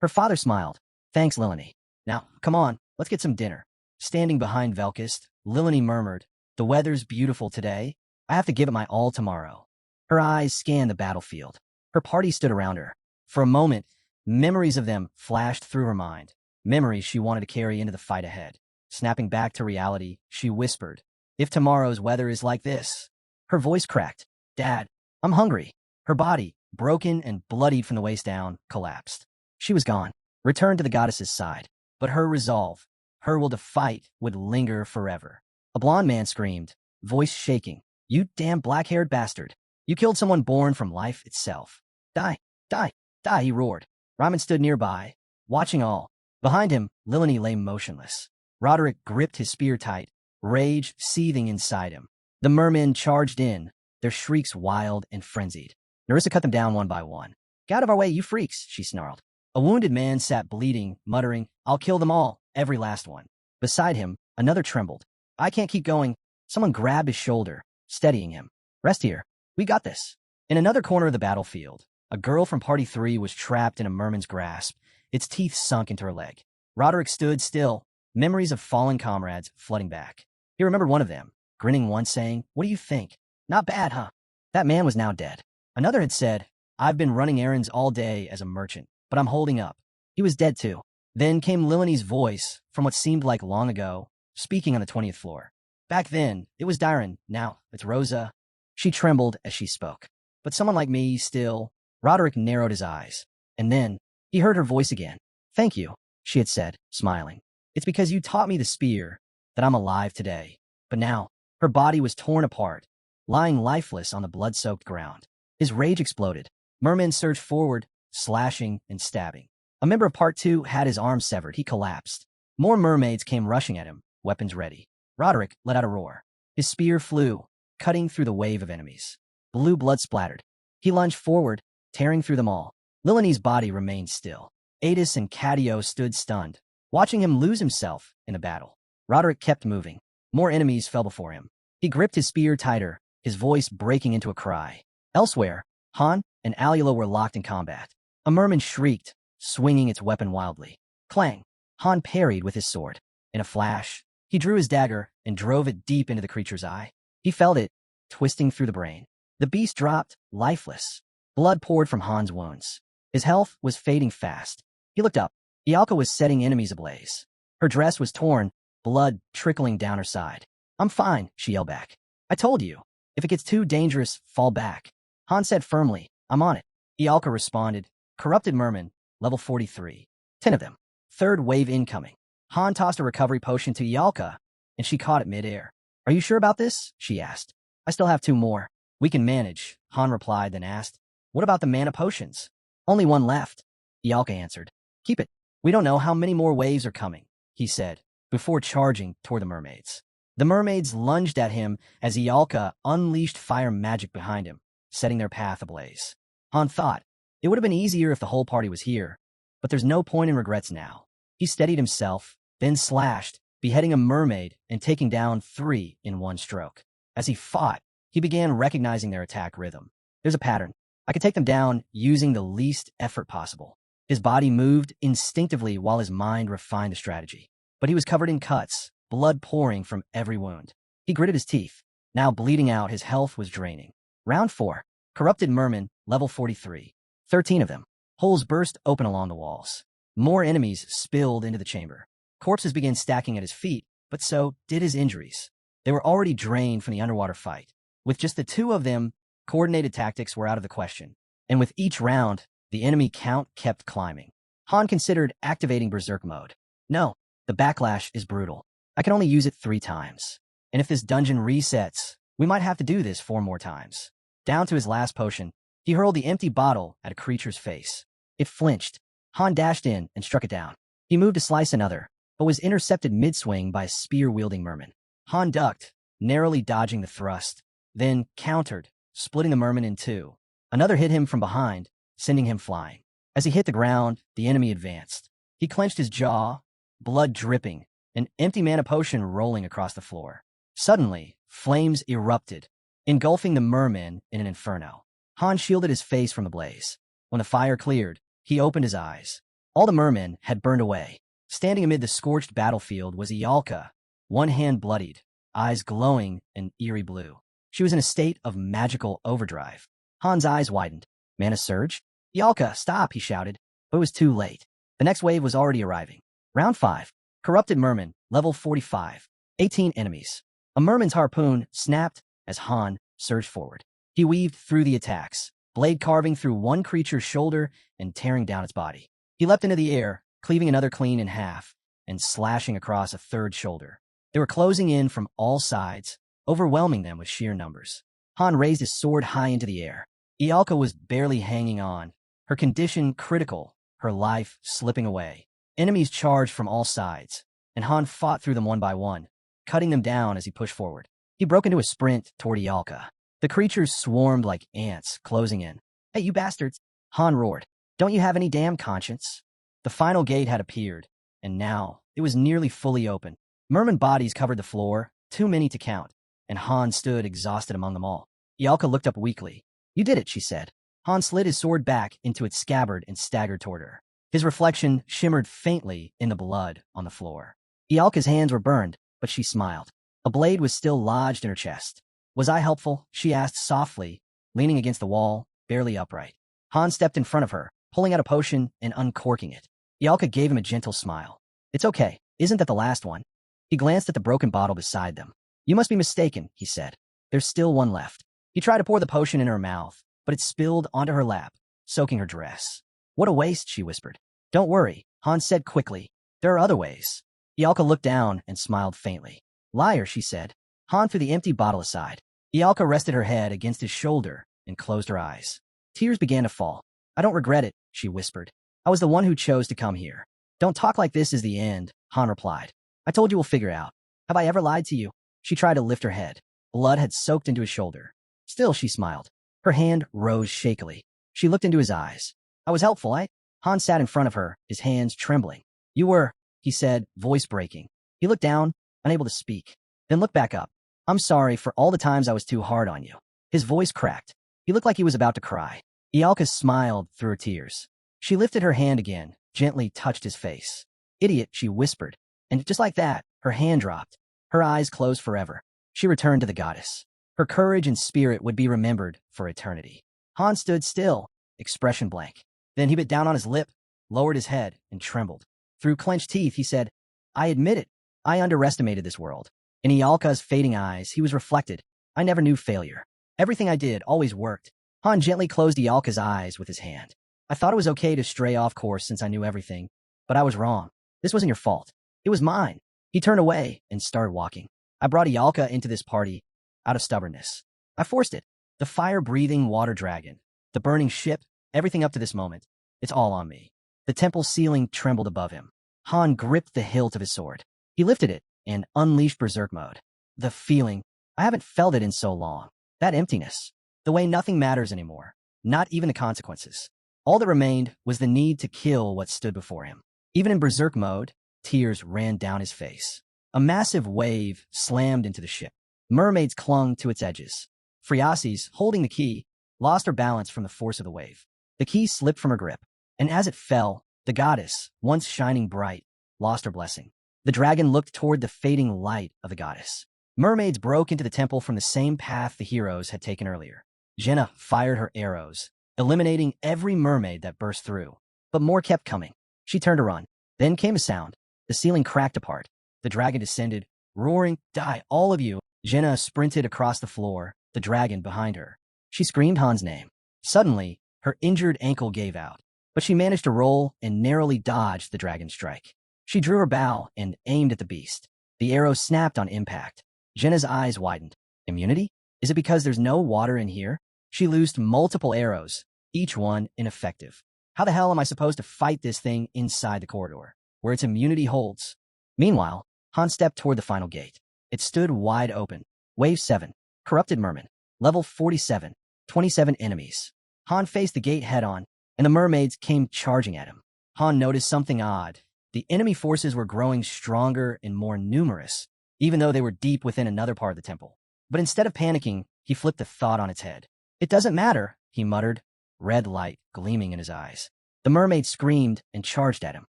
Her father smiled. Thanks, Lilani. Now, come on, let's get some dinner. Standing behind Velkis, Lilani murmured, The weather's beautiful today. I have to give it my all tomorrow. Her eyes scanned the battlefield. Her party stood around her. For a moment, memories of them flashed through her mind. Memories she wanted to carry into the fight ahead. Snapping back to reality, she whispered, If tomorrow's weather is like this. Her voice cracked. Dad, I'm hungry. Her body, broken and bloodied from the waist down, collapsed. She was gone, returned to the goddess's side. But her resolve, her will to fight, would linger forever. A blond man screamed, voice shaking, You damn black-haired bastard. You killed someone born from life itself. Die. Die! Die! He roared. Ryman stood nearby, watching all. Behind him, Lilani lay motionless. Roderick gripped his spear tight, rage seething inside him. The mermen charged in, their shrieks wild and frenzied. Nerissa cut them down one by one. Get out of our way, you freaks, she snarled. A wounded man sat bleeding, muttering, I'll kill them all, every last one. Beside him, another trembled. I can't keep going. Someone grabbed his shoulder, steadying him. Rest here. We got this. In another corner of the battlefield, a girl from Party 3 was trapped in a merman's grasp, its teeth sunk into her leg. Roderick stood still, memories of fallen comrades flooding back. He remembered one of them, grinning once, saying, What do you think? Not bad, huh? That man was now dead. Another had said, I've been running errands all day as a merchant, but I'm holding up. He was dead too. Then came Lilani's voice from what seemed like long ago, speaking on the 20th floor. Back then, it was Dyron. Now, it's Rosa. She trembled as she spoke. But someone like me still. Roderick narrowed his eyes. And then, he heard her voice again. Thank you, she had said, smiling. It's because you taught me the spear that I'm alive today. But now, her body was torn apart, lying lifeless on the blood-soaked ground. His rage exploded. Mermen surged forward, slashing and stabbing. A member of Part 2 had his arm severed. He collapsed. More mermaids came rushing at him, weapons ready. Roderick let out a roar. His spear flew, cutting through the wave of enemies. Blue blood splattered. He lunged forward, tearing through them all. Lilani's body remained still. Adis and Cadio stood stunned, watching him lose himself in the battle. Roderick kept moving. More enemies fell before him. He gripped his spear tighter, his voice breaking into a cry. Elsewhere, Han and Alula were locked in combat. A merman shrieked, swinging its weapon wildly. Clang! Han parried with his sword. In a flash, he drew his dagger and drove it deep into the creature's eye. He felt it, twisting through the brain. The beast dropped, lifeless. Blood poured from Han's wounds. His health was fading fast. He looked up. Ialka was setting enemies ablaze. Her dress was torn, blood trickling down her side. I'm fine, she yelled back. I told you. If it gets too dangerous, fall back. Han said firmly, I'm on it. Ialka responded, Corrupted Merman, level 43. 10 of them. Third wave incoming. Han tossed a recovery potion to Ialka, and she caught it midair. Are you sure about this? She asked. I still have 2 more. We can manage, Han replied, then asked. What about the mana potions? Only 1 left. Ialka answered. Keep it. We don't know how many more waves are coming, he said, before charging toward the mermaids. The mermaids lunged at him as Ialka unleashed fire magic behind him, setting their path ablaze. Han thought, it would have been easier if the whole party was here, but there's no point in regrets now. He steadied himself, then slashed, beheading a mermaid and taking down 3 in 1 stroke. As he fought, he began recognizing their attack rhythm. There's a pattern. I could take them down using the least effort possible. His body moved instinctively while his mind refined the strategy. But he was covered in cuts, blood pouring from every wound. He gritted his teeth. Now bleeding out, his health was draining. Round 4. Corrupted Merman, level 43. 13 of them. Holes burst open along the walls. More enemies spilled into the chamber. Corpses began stacking at his feet, but so did his injuries. They were already drained from the underwater fight. With just the 2 of them, coordinated tactics were out of the question. And with each round, the enemy count kept climbing. Han considered activating Berserk mode. No, the backlash is brutal. I can only use it 3 times. And if this dungeon resets, we might have to do this 4 more times. Down to his last potion, he hurled the empty bottle at a creature's face. It flinched. Han dashed in and struck it down. He moved to slice another, but was intercepted mid-swing by a spear-wielding merman. Han ducked, narrowly dodging the thrust, then countered, splitting the merman in 2. Another hit him from behind, sending him flying. As he hit the ground, the enemy advanced. He clenched his jaw, blood dripping, an empty mana potion rolling across the floor. Suddenly, flames erupted, engulfing the merman in an inferno. Han shielded his face from the blaze. When the fire cleared, he opened his eyes. All the mermen had burned away. Standing amid the scorched battlefield was Ialka, one hand bloodied, eyes glowing an eerie blue. She was in a state of magical overdrive. Han's eyes widened. Mana surge? Ialka, stop, he shouted, but it was too late. The next wave was already arriving. Round 5. Corrupted Merman, level 45. 18 enemies. A merman's harpoon snapped as Han surged forward. He weaved through the attacks, blade carving through one creature's shoulder and tearing down its body. He leapt into the air, cleaving another clean in half, and slashing across a 3rd shoulder. They were closing in from all sides, overwhelming them with sheer numbers. Han raised his sword high into the air. Ialka was barely hanging on, her condition critical, her life slipping away. Enemies charged from all sides, and Han fought through them one by one, cutting them down as he pushed forward. He broke into a sprint toward Ialka. The creatures swarmed like ants, closing in. "Hey, you bastards!" Han roared. "Don't you have any damn conscience?" The final gate had appeared, and now it was nearly fully open. Merman bodies covered the floor, too many to count, and Han stood exhausted among them all. Ialka looked up weakly. "You did it," she said. Han slid his sword back into its scabbard and staggered toward her. His reflection shimmered faintly in the blood on the floor. Ialka's hands were burned, but she smiled. A blade was still lodged in her chest. "Was I helpful?" she asked softly, leaning against the wall, barely upright. Han stepped in front of her, pulling out a potion and uncorking it. Ialka gave him a gentle smile. "It's okay. Isn't that the last one?" He glanced at the broken bottle beside them. "You must be mistaken," he said. "There's still one left." He tried to pour the potion in her mouth, but it spilled onto her lap, soaking her dress. "What a waste," she whispered. "Don't worry," Han said quickly. "There are other ways." Ialka looked down and smiled faintly. "Liar," she said. Han threw the empty bottle aside. Ialka rested her head against his shoulder and closed her eyes. Tears began to fall. "I don't regret it," she whispered. "I was the one who chose to come here." "Don't talk like this is the end," Han replied. "I told you we'll figure it out. Have I ever lied to you?" She tried to lift her head. Blood had soaked into his shoulder. Still, she smiled. Her hand rose shakily. She looked into his eyes. "I was helpful, eh?" Han sat in front of her, his hands trembling. "You were," he said, voice breaking. He looked down, unable to speak, then looked back up. "I'm sorry for all the times I was too hard on you." His voice cracked. He looked like he was about to cry. Ialka smiled through her tears. She lifted her hand again, gently touched his face. "Idiot," she whispered, and just like that, her hand dropped. Her eyes closed forever. She returned to the goddess. Her courage and spirit would be remembered for eternity. Han stood still, expression blank. Then he bit down on his lip, lowered his head, and trembled. Through clenched teeth, he said, "I admit it. I underestimated this world." In Ialka's fading eyes, he was reflected. "I never knew failure. Everything I did always worked." Han gently closed Ialka's eyes with his hand. "I thought it was okay to stray off course since I knew everything, but I was wrong. This wasn't your fault. It was mine." He turned away and started walking. "I brought Ialka into this party out of stubbornness. I forced it. The fire-breathing water dragon, the burning ship, everything up to this moment. It's all on me." The temple ceiling trembled above him. Han gripped the hilt of his sword. He lifted it and unleashed berserk mode. The feeling, I haven't felt it in so long. That emptiness. The way nothing matters anymore. Not even the consequences. All that remained was the need to kill what stood before him. Even in berserk mode, tears ran down his face. A massive wave slammed into the ship. Mermaids clung to its edges. Phreasis, holding the key, lost her balance from the force of the wave. The key slipped from her grip, and as it fell, the goddess, once shining bright, lost her blessing. The dragon looked toward the fading light of the goddess. Mermaids broke into the temple from the same path the heroes had taken earlier. Jenna fired her arrows, eliminating every mermaid that burst through. But more kept coming. She turned to run. Then came a sound. The ceiling cracked apart. The dragon descended, roaring, "Die, all of you!" Jenna sprinted across the floor, the dragon behind her. She screamed Han's name. Suddenly, her injured ankle gave out, but she managed to roll and narrowly dodged the dragon's strike. She drew her bow and aimed at the beast. The arrow snapped on impact. Jenna's eyes widened. Immunity? Is it because there's no water in here? She loosed multiple arrows, each one ineffective. How the hell am I supposed to fight this thing inside the corridor, where its immunity holds? Meanwhile, Han stepped toward the final gate. It stood wide open. Wave 7. Corrupted Merman. Level 47. 27 enemies. Han faced the gate head-on, and the mermaids came charging at him. Han noticed something odd. The enemy forces were growing stronger and more numerous, even though they were deep within another part of the temple. But instead of panicking, he flipped the thought on its head. "It doesn't matter," he muttered, red light gleaming in his eyes. The mermaid screamed and charged at him.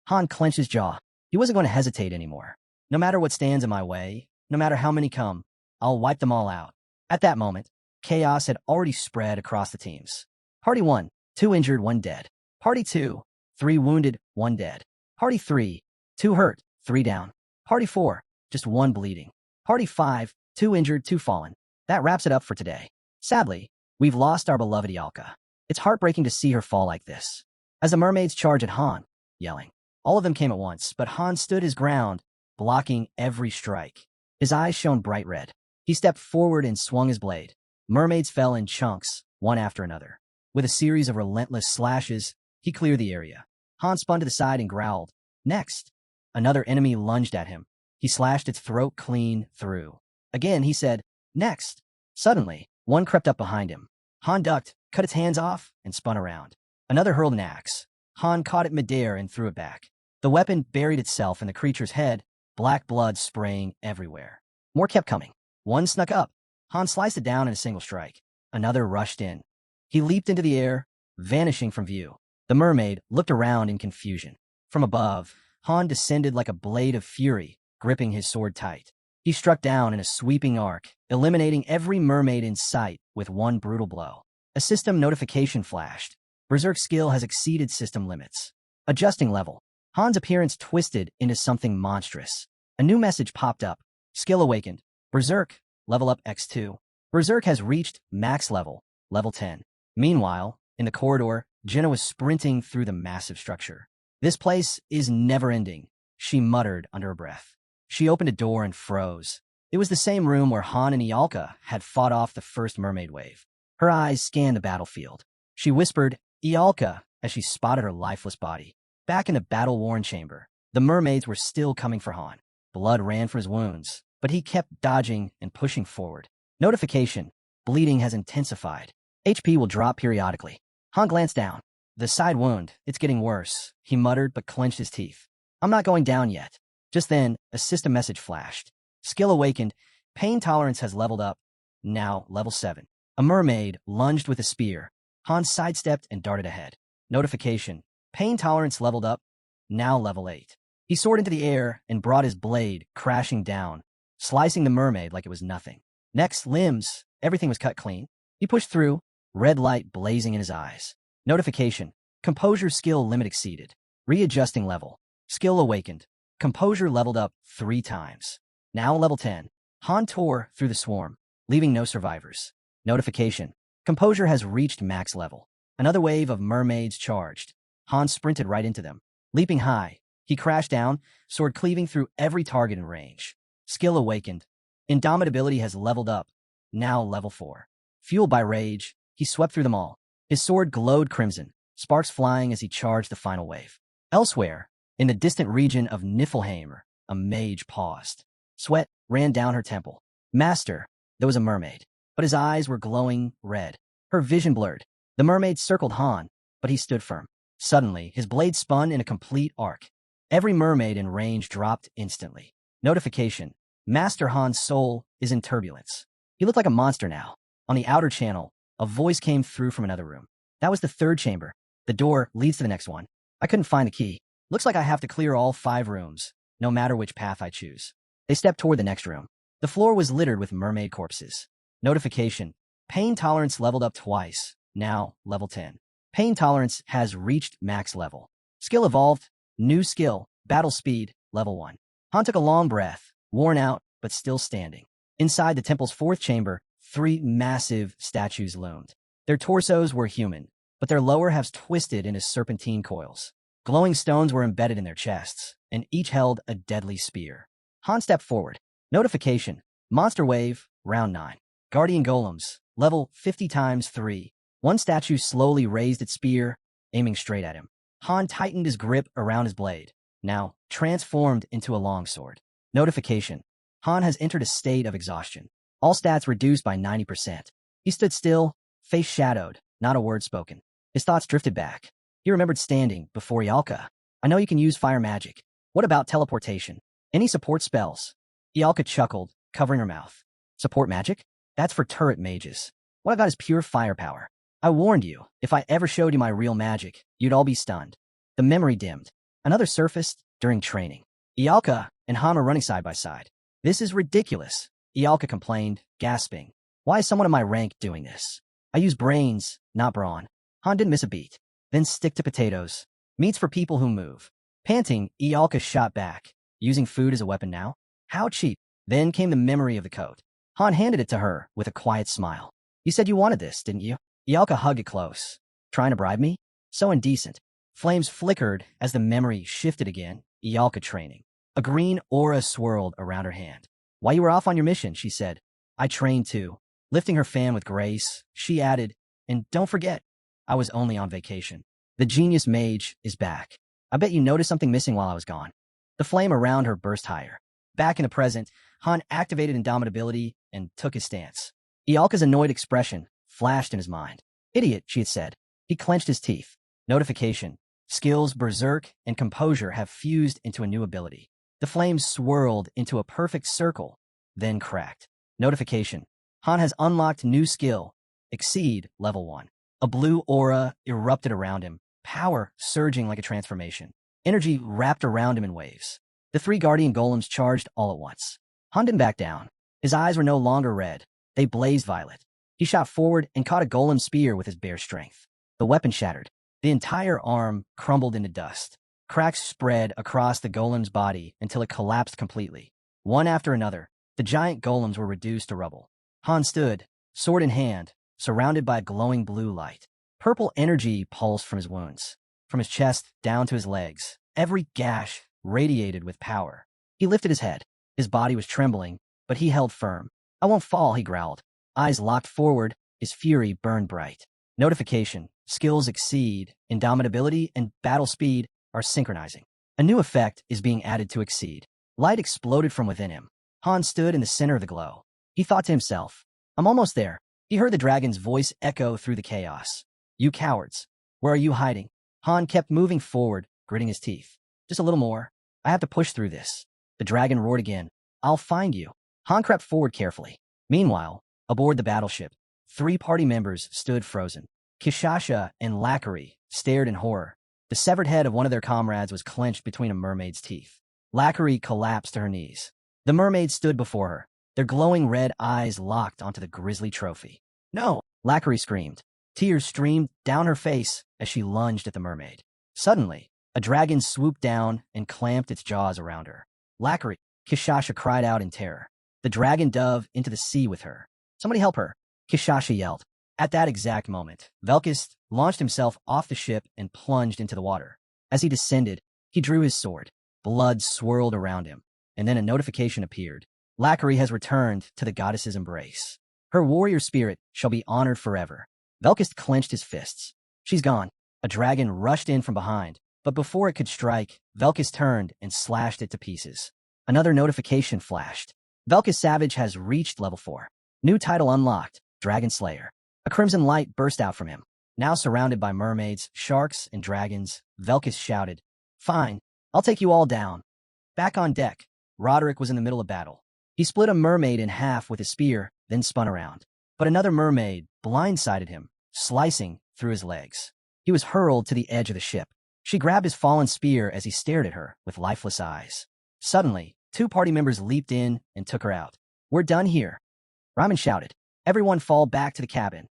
Han clenched his jaw. He wasn't going to hesitate anymore. No matter what stands in my way, no matter how many come, I'll wipe them all out. At that moment, chaos had already spread across the teams. Party 1, 2 injured, 1 dead. Party 2, 3 wounded, 1 dead. Party 3, 2 hurt, 3 down. Party 4, just 1 bleeding. Party 5, 2 injured, 2 fallen. That wraps it up for today. Sadly, we've lost our beloved Ialka. It's heartbreaking to see her fall like this. As the mermaids charged at Han, yelling. All of them came at once, but Han stood his ground, blocking every strike. His eyes shone bright red. He stepped forward and swung his blade. Mermaids fell in chunks, one after another. With a series of relentless slashes, he cleared the area. Han spun to the side and growled. Next. Another enemy lunged at him. He slashed its throat clean through. Again, he said, next. Suddenly, one crept up behind him. Han ducked, cut its hands off, and spun around. Another hurled an axe. Han caught it midair and threw it back. The weapon buried itself in the creature's head, black blood spraying everywhere. More kept coming. One snuck up. Han sliced it down in a single strike. Another rushed in. He leaped into the air, vanishing from view. The mermaid looked around in confusion. From above, Han descended like a blade of fury, gripping his sword tight. He struck down in a sweeping arc, eliminating every mermaid in sight with one brutal blow. A system notification flashed. Berserk's skill has exceeded system limits. Adjusting level. Han's appearance twisted into something monstrous. A new message popped up. Skill awakened. Berserk, level up X2. Berserk has reached max level, level 10. Meanwhile, in the corridor, Jenna was sprinting through the massive structure. This place is never-ending, she muttered under her breath. She opened a door and froze. It was the same room where Han and Ialka had fought off the first mermaid wave. Her eyes scanned the battlefield. She whispered, Ialka, as she spotted her lifeless body. Back in the battle-worn chamber, the mermaids were still coming for Han. Blood ran from his wounds, but he kept dodging and pushing forward. Notification. Bleeding has intensified. HP will drop periodically. Han glanced down. The side wound, it's getting worse, he muttered but clenched his teeth. I'm not going down yet. Just then, a system message flashed. Skill awakened. Pain tolerance has leveled up. Now, level 7. A mermaid lunged with a spear. Han sidestepped and darted ahead. Notification. Pain tolerance leveled up. Now level 8. He soared into the air and brought his blade crashing down, slicing the mermaid like it was nothing. Next, limbs. Everything was cut clean. He pushed through, red light blazing in his eyes. Notification. Composure skill limit exceeded. Readjusting level. Skill awakened. Composure leveled up 3 times. Now level 10. Han tore through the swarm, leaving no survivors. Notification. Composure has reached max level. Another wave of mermaids charged. Han sprinted right into them. Leaping high, he crashed down, sword cleaving through every target in range. Skill awakened. Indomitability has leveled up. Now level 4. Fueled by rage, he swept through them all. His sword glowed crimson, sparks flying as he charged the final wave. Elsewhere, in the distant region of Niflheim, a mage paused. Sweat ran down her temple. Master, there was a mermaid, but his eyes were glowing red. Her vision blurred. The mermaid circled Han, but he stood firm. Suddenly, his blade spun in a complete arc. Every mermaid in range dropped instantly. Notification. Master Han's soul is in turbulence. He looked like a monster now. On the outer channel, a voice came through from another room. That was the 3rd chamber. The door leads to the next one. I couldn't find the key. Looks like I have to clear all 5 rooms, no matter which path I choose. They stepped toward the next room. The floor was littered with mermaid corpses. Notification. Pain tolerance leveled up twice. Now, level 10. Pain tolerance has reached max level. Skill evolved. New skill. Battle speed. Level 1. Han took a long breath, worn out, but still standing. Inside the temple's 4th chamber, 3 massive statues loomed. Their torsos were human, but their lower halves twisted into serpentine coils. Glowing stones were embedded in their chests, and each held a deadly spear. Han stepped forward. Notification. Monster Wave, Round 9. Guardian Golems, level 50 times 3. One statue slowly raised its spear, aiming straight at him. Han tightened his grip around his blade, now transformed into a longsword. Notification. Han has entered a state of exhaustion. All stats reduced by 90%. He stood still, face shadowed, not a word spoken. His thoughts drifted back. He remembered standing before Ialka. I know you can use fire magic. What about teleportation? Any support spells? Ialka chuckled, covering her mouth. Support magic? That's for turret mages. What I got is pure firepower. I warned you, if I ever showed you my real magic, you'd all be stunned. The memory dimmed. Another surfaced during training. Ialka and Han are running side by side. This is ridiculous, Ialka complained, gasping. Why is someone of my rank doing this? I use brains, not brawn. Han didn't miss a beat. Then stick to potatoes. Meat's for people who move. Panting, Ialka shot back. Using food as a weapon now? How cheap. Then came the memory of the coat. Han handed it to her with a quiet smile. You said you wanted this, didn't you? Ialka hugged it close. Trying to bribe me? So indecent. Flames flickered as the memory shifted again. Ialka training. A green aura swirled around her hand. While you were off on your mission, she said. I trained too. Lifting her fan with grace, she added, and don't forget, I was only on vacation. The genius mage is back. I bet you noticed something missing while I was gone. The flame around her burst higher. Back in the present, Han activated indomitability and took his stance. Ialka's annoyed expression flashed in his mind. Idiot, she had said. He clenched his teeth. Notification. Skills Berserk and Composure have fused into a new ability. The flames swirled into a perfect circle, then cracked. Notification. Han has unlocked new skill. Exceed level 1. A blue aura erupted around him, power surging like a transformation. Energy wrapped around him in waves. The 3 guardian golems charged all at once. Han didn't back down. His eyes were no longer red. They blazed violet. He shot forward and caught a golem spear with his bare strength. The weapon shattered. The entire arm crumbled into dust. Cracks spread across the golem's body until it collapsed completely. One after another, the giant golems were reduced to rubble. Han stood, sword in hand, surrounded by a glowing blue light. Purple energy pulsed from his wounds. From his chest down to his legs, every gash radiated with power. He lifted his head. His body was trembling, but he held firm. I won't fall, he growled. Eyes locked forward, his fury burned bright. Notification. Skills Exceed, Indomitability, and Battle Speed are synchronizing. A new effect is being added to Exceed. Light exploded from within him. Han stood in the center of the glow. He thought to himself, I'm almost there. He heard the dragon's voice echo through the chaos. You cowards. Where are you hiding? Han kept moving forward, gritting his teeth. Just a little more. I have to push through this. The dragon roared again. I'll find you. Han crept forward carefully. Meanwhile, aboard the battleship, 3 party members stood frozen. Kishasha and Lackery stared in horror. The severed head of one of their comrades was clenched between a mermaid's teeth. Lackery collapsed to her knees. The mermaid stood before her, their glowing red eyes locked onto the grisly trophy. No! Lackery screamed. Tears streamed down her face as she lunged at the mermaid. Suddenly, a dragon swooped down and clamped its jaws around her. Lackery, Kishasha cried out in terror. The dragon dove into the sea with her. Somebody help her, Kishasha yelled. At that exact moment, Velkist launched himself off the ship and plunged into the water. As he descended, he drew his sword. Blood swirled around him, and then a notification appeared. Lackery has returned to the goddess's embrace. Her warrior spirit shall be honored forever. Velkist clenched his fists. She's gone. A dragon rushed in from behind, but before it could strike, Velkist turned and slashed it to pieces. Another notification flashed. Velkist Savage has reached level 4. New title unlocked, Dragon Slayer. A crimson light burst out from him. Now surrounded by mermaids, sharks, and dragons, Velkist shouted, Fine, I'll take you all down. Back on deck, Roderick was in the middle of battle. He split a mermaid in half with his spear, then spun around. But another mermaid blindsided him, slicing through his legs. He was hurled to the edge of the ship. She grabbed his fallen spear as he stared at her with lifeless eyes. Suddenly, 2 party members leaped in and took her out. We're done here. Ryman shouted. Everyone fall back to the cabin.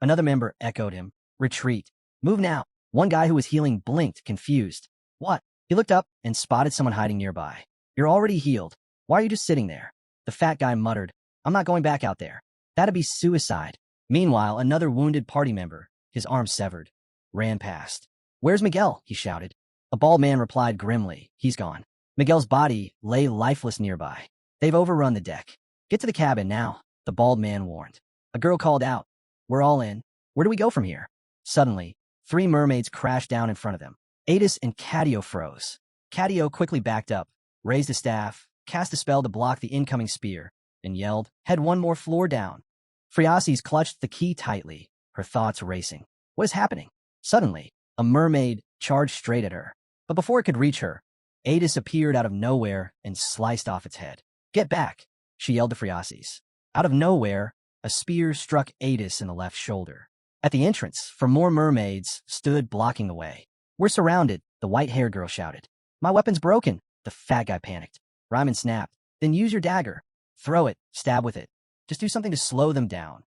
Another member echoed him. Retreat. Move now. One guy who was healing blinked, confused. What? He looked up and spotted someone hiding nearby. You're already healed. Why are you just sitting there? The fat guy muttered. I'm not going back out there. That'd be suicide. Meanwhile, another wounded party member, his arm severed, ran past. Where's Miguel? He shouted. A bald man replied grimly. He's gone. Miguel's body lay lifeless nearby. They've overrun the deck. Get to the cabin now, the bald man warned. A girl called out. We're all in. Where do we go from here? Suddenly, 3 mermaids crashed down in front of them. Adis and Cadio froze. Cadio quickly backed up, raised a staff, cast a spell to block the incoming spear, and yelled, Head 1 more floor down. Phreasis clutched the key tightly, her thoughts racing. What is happening? Suddenly, a mermaid charged straight at her. But before it could reach her, Adis appeared out of nowhere and sliced off its head. Get back, she yelled to Phreasis. Out of nowhere, a spear struck Adis in the left shoulder. At the entrance, 4 more mermaids stood blocking the way. We're surrounded, the white-haired girl shouted. My weapon's broken, the fat guy panicked. Ryman snapped. Then use your dagger. Throw it, stab with it. Just do something to slow them down.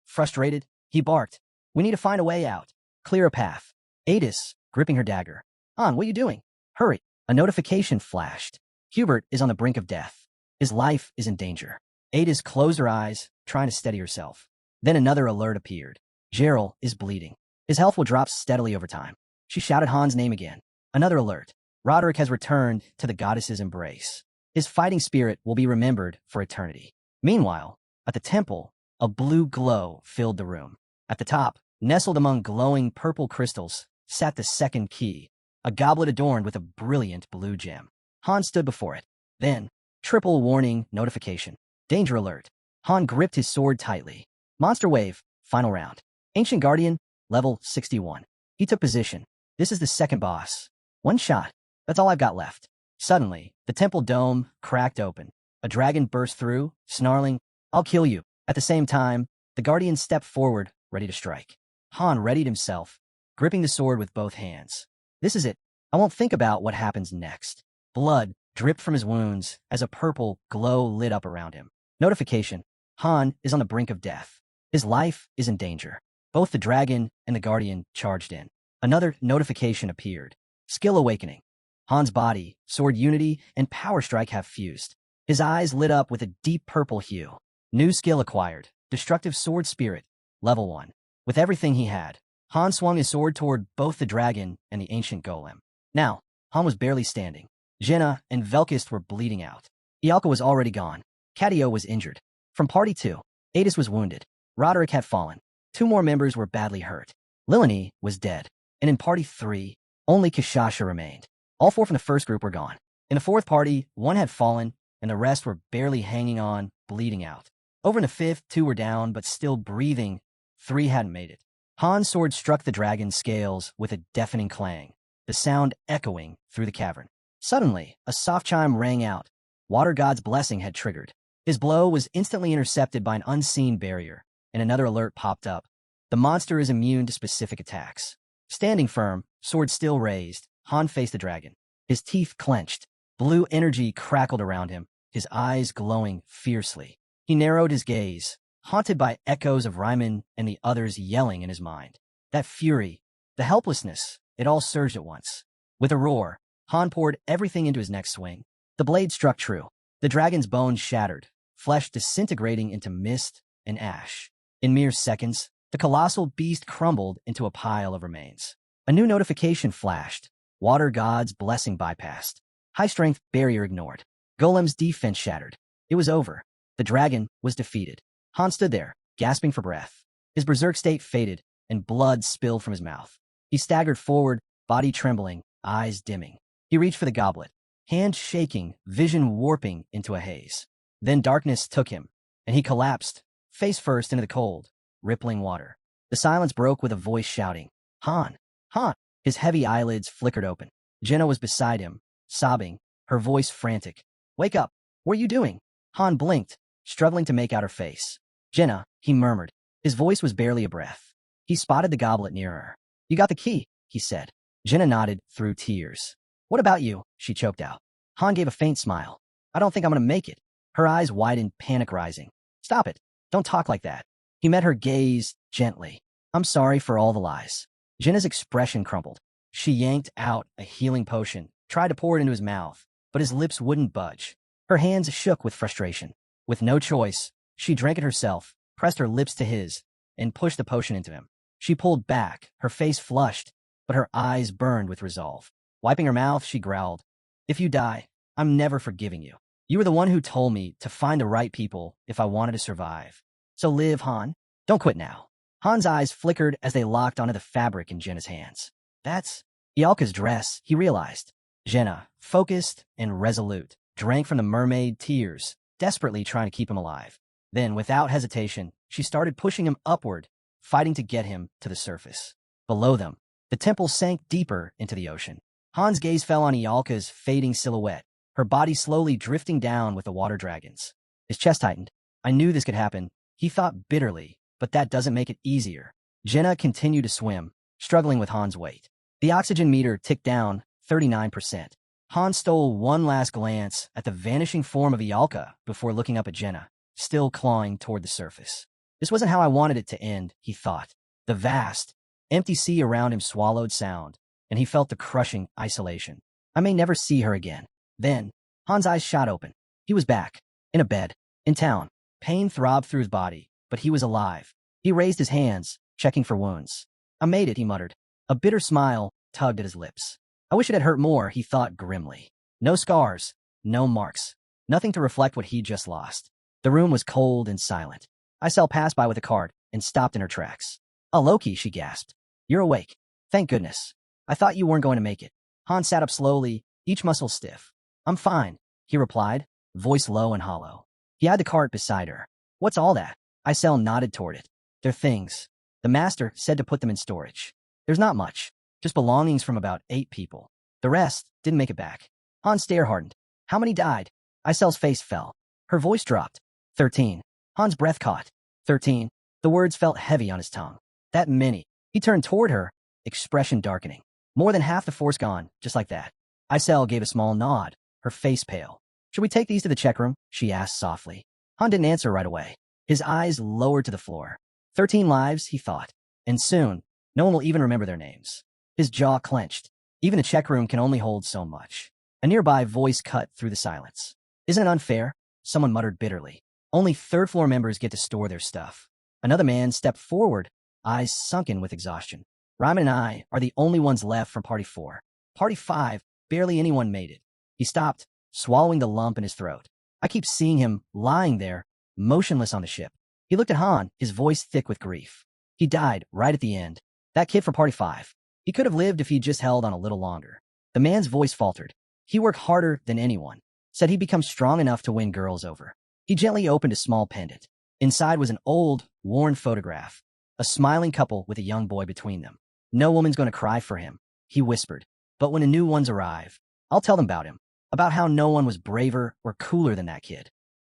Frustrated, he barked. We need to find a way out. Clear a path. Adis, gripping her dagger. On, what are you doing? Hurry. A notification flashed. Hubert is on the brink of death. His life is in danger. Adis closed her eyes, trying to steady herself. Then another alert appeared. Gerald is bleeding. His health will drop steadily over time. She shouted Han's name again. Another alert. Roderick has returned to the goddess's embrace. His fighting spirit will be remembered for eternity. Meanwhile, at the temple, a blue glow filled the room. At the top, Nestled among glowing purple crystals sat the second key, a goblet adorned with a brilliant blue gem. Han stood before it. Then, triple warning notification. Danger alert. Han gripped his sword tightly. Monster wave, final round. Ancient Guardian, level 61. He took position. This is the second boss. One shot. That's all I've got left. Suddenly, the temple dome cracked open. A dragon burst through, snarling, "I'll kill you." At the same time, the Guardian stepped forward, ready to strike. Han readied himself, gripping the sword with both hands. This is it. I won't think about what happens next. Blood dripped from his wounds as a purple glow lit up around him. Notification. Han is on the brink of death. His life is in danger. Both the dragon and the Guardian charged in. Another notification appeared. Skill awakening. Han's body, sword unity, and power strike have fused. His eyes lit up with a deep purple hue. New skill acquired. Destructive sword spirit. Level 1. With everything he had, Han swung his sword toward both the dragon and the ancient golem. Now, Han was barely standing. Jenna and Velkist were bleeding out. Ialka was already gone. Cadio was injured. From Party 2, Adis was wounded. Roderick had fallen. 2 more members were badly hurt. Lilani was dead. And in Party 3, only Kishasha remained. All 4 from the first group were gone. In the 4th party, 1 had fallen, and the rest were barely hanging on, bleeding out. Over in the 5th, 2 were down, but still breathing. 3 hadn't made it. Han's sword struck the dragon's scales with a deafening clang, the sound echoing through the cavern. Suddenly, a soft chime rang out. Water God's blessing had triggered. His blow was instantly intercepted by an unseen barrier, and another alert popped up. The monster is immune to specific attacks. Standing firm, sword still raised, Han faced the dragon. His teeth clenched. Blue energy crackled around him, his eyes glowing fiercely. He narrowed his gaze, haunted by echoes of Ryman and the others yelling in his mind. That fury, the helplessness, it all surged at once. With a roar, Han poured everything into his next swing. The blade struck true. The dragon's bones shattered, flesh disintegrating into mist and ash. In mere seconds, the colossal beast crumbled into a pile of remains. A new notification flashed. Water God's blessing bypassed. High-strength barrier ignored. Golem's defense shattered. It was over. The dragon was defeated. Han stood there, gasping for breath. His berserk state faded, and blood spilled from his mouth. He staggered forward, body trembling, eyes dimming. He reached for the goblet, hand shaking, vision warping into a haze. Then darkness took him, and he collapsed, face first into the cold, rippling water. The silence broke with a voice shouting, "Han! Han!" His heavy eyelids flickered open. Jenna was beside him, sobbing, her voice frantic. "Wake up! What are you doing?" Han blinked, struggling to make out her face. "Jenna," he murmured. His voice was barely a breath. He spotted the goblet near her. "You got the key," he said. Jenna nodded through tears. "What about you?" she choked out. Han gave a faint smile. "I don't think I'm going to make it." Her eyes widened, panic rising. "Stop it. Don't talk like that." He met her gaze gently. "I'm sorry for all the lies." Jenna's expression crumpled. She yanked out a healing potion, tried to pour it into his mouth, but his lips wouldn't budge. Her hands shook with frustration. With no choice, she drank it herself, pressed her lips to his, and pushed the potion into him. She pulled back, her face flushed, but her eyes burned with resolve. Wiping her mouth, she growled, "If you die, I'm never forgiving you. You were the one who told me to find the right people if I wanted to survive. So live, Han. Don't quit now." Han's eyes flickered as they locked onto the fabric in Jenna's hands. That's Ialka's dress, he realized. Jenna, focused and resolute, drank from the mermaid tears, desperately trying to keep him alive. Then, without hesitation, she started pushing him upward, fighting to get him to the surface. Below them, the temple sank deeper into the ocean. Han's gaze fell on Ialka's fading silhouette, her body slowly drifting down with the water dragons. His chest tightened. "I knew this could happen," he thought bitterly, "but that doesn't make it easier." Jenna continued to swim, struggling with Han's weight. The oxygen meter ticked down 39%. Han stole one last glance at the vanishing form of Ialka before looking up at Jenna, still clawing toward the surface. This wasn't how I wanted it to end, he thought. The vast, empty sea around him swallowed sound, and he felt the crushing isolation. I may never see her again. Then, Han's eyes shot open. He was back, in a bed, in town. Pain throbbed through his body, but he was alive. He raised his hands, checking for wounds. "I made it," he muttered. A bitter smile tugged at his lips. I wish it had hurt more, he thought grimly. No scars, no marks, nothing to reflect what he'd just lost. The room was cold and silent. Isel passed by with a cart and stopped in her tracks. Oh, Loki, she gasped. You're awake. Thank goodness. I thought you weren't going to make it. Han sat up slowly, each muscle stiff. I'm fine, he replied, voice low and hollow. He had the cart beside her. What's all that? Isel nodded toward it. They're things. The master said to put them in storage. There's not much, just belongings from about 8 people. The rest didn't make it back. Han's stare hardened. How many died? Isel's face fell. Her voice dropped. 13. Han's breath caught. 13. The words felt heavy on his tongue. That many. He turned toward her, expression darkening. More than half the force gone, just like that. Isel gave a small nod, her face pale. Should we take these to the check room? She asked softly. Han didn't answer right away. His eyes lowered to the floor. 13 lives, he thought. And soon, no one will even remember their names. His jaw clenched. Even a check room can only hold so much. A nearby voice cut through the silence. Isn't it unfair? Someone muttered bitterly. Only third-floor members get to store their stuff. Another man stepped forward, eyes sunken with exhaustion. Ryman and I are the only ones left from Party 4. Party 5, barely anyone made it. He stopped, swallowing the lump in his throat. I keep seeing him lying there, motionless on the ship. He looked at Han, his voice thick with grief. He died right at the end. That kid from Party 5. He could have lived if he'd just held on a little longer. The man's voice faltered. He worked harder than anyone. Said he'd become strong enough to win girls over. He gently opened a small pendant. Inside was an old, worn photograph. A smiling couple with a young boy between them. No woman's going to cry for him, he whispered. But when the new ones arrive, I'll tell them about him. About how no one was braver or cooler than that kid.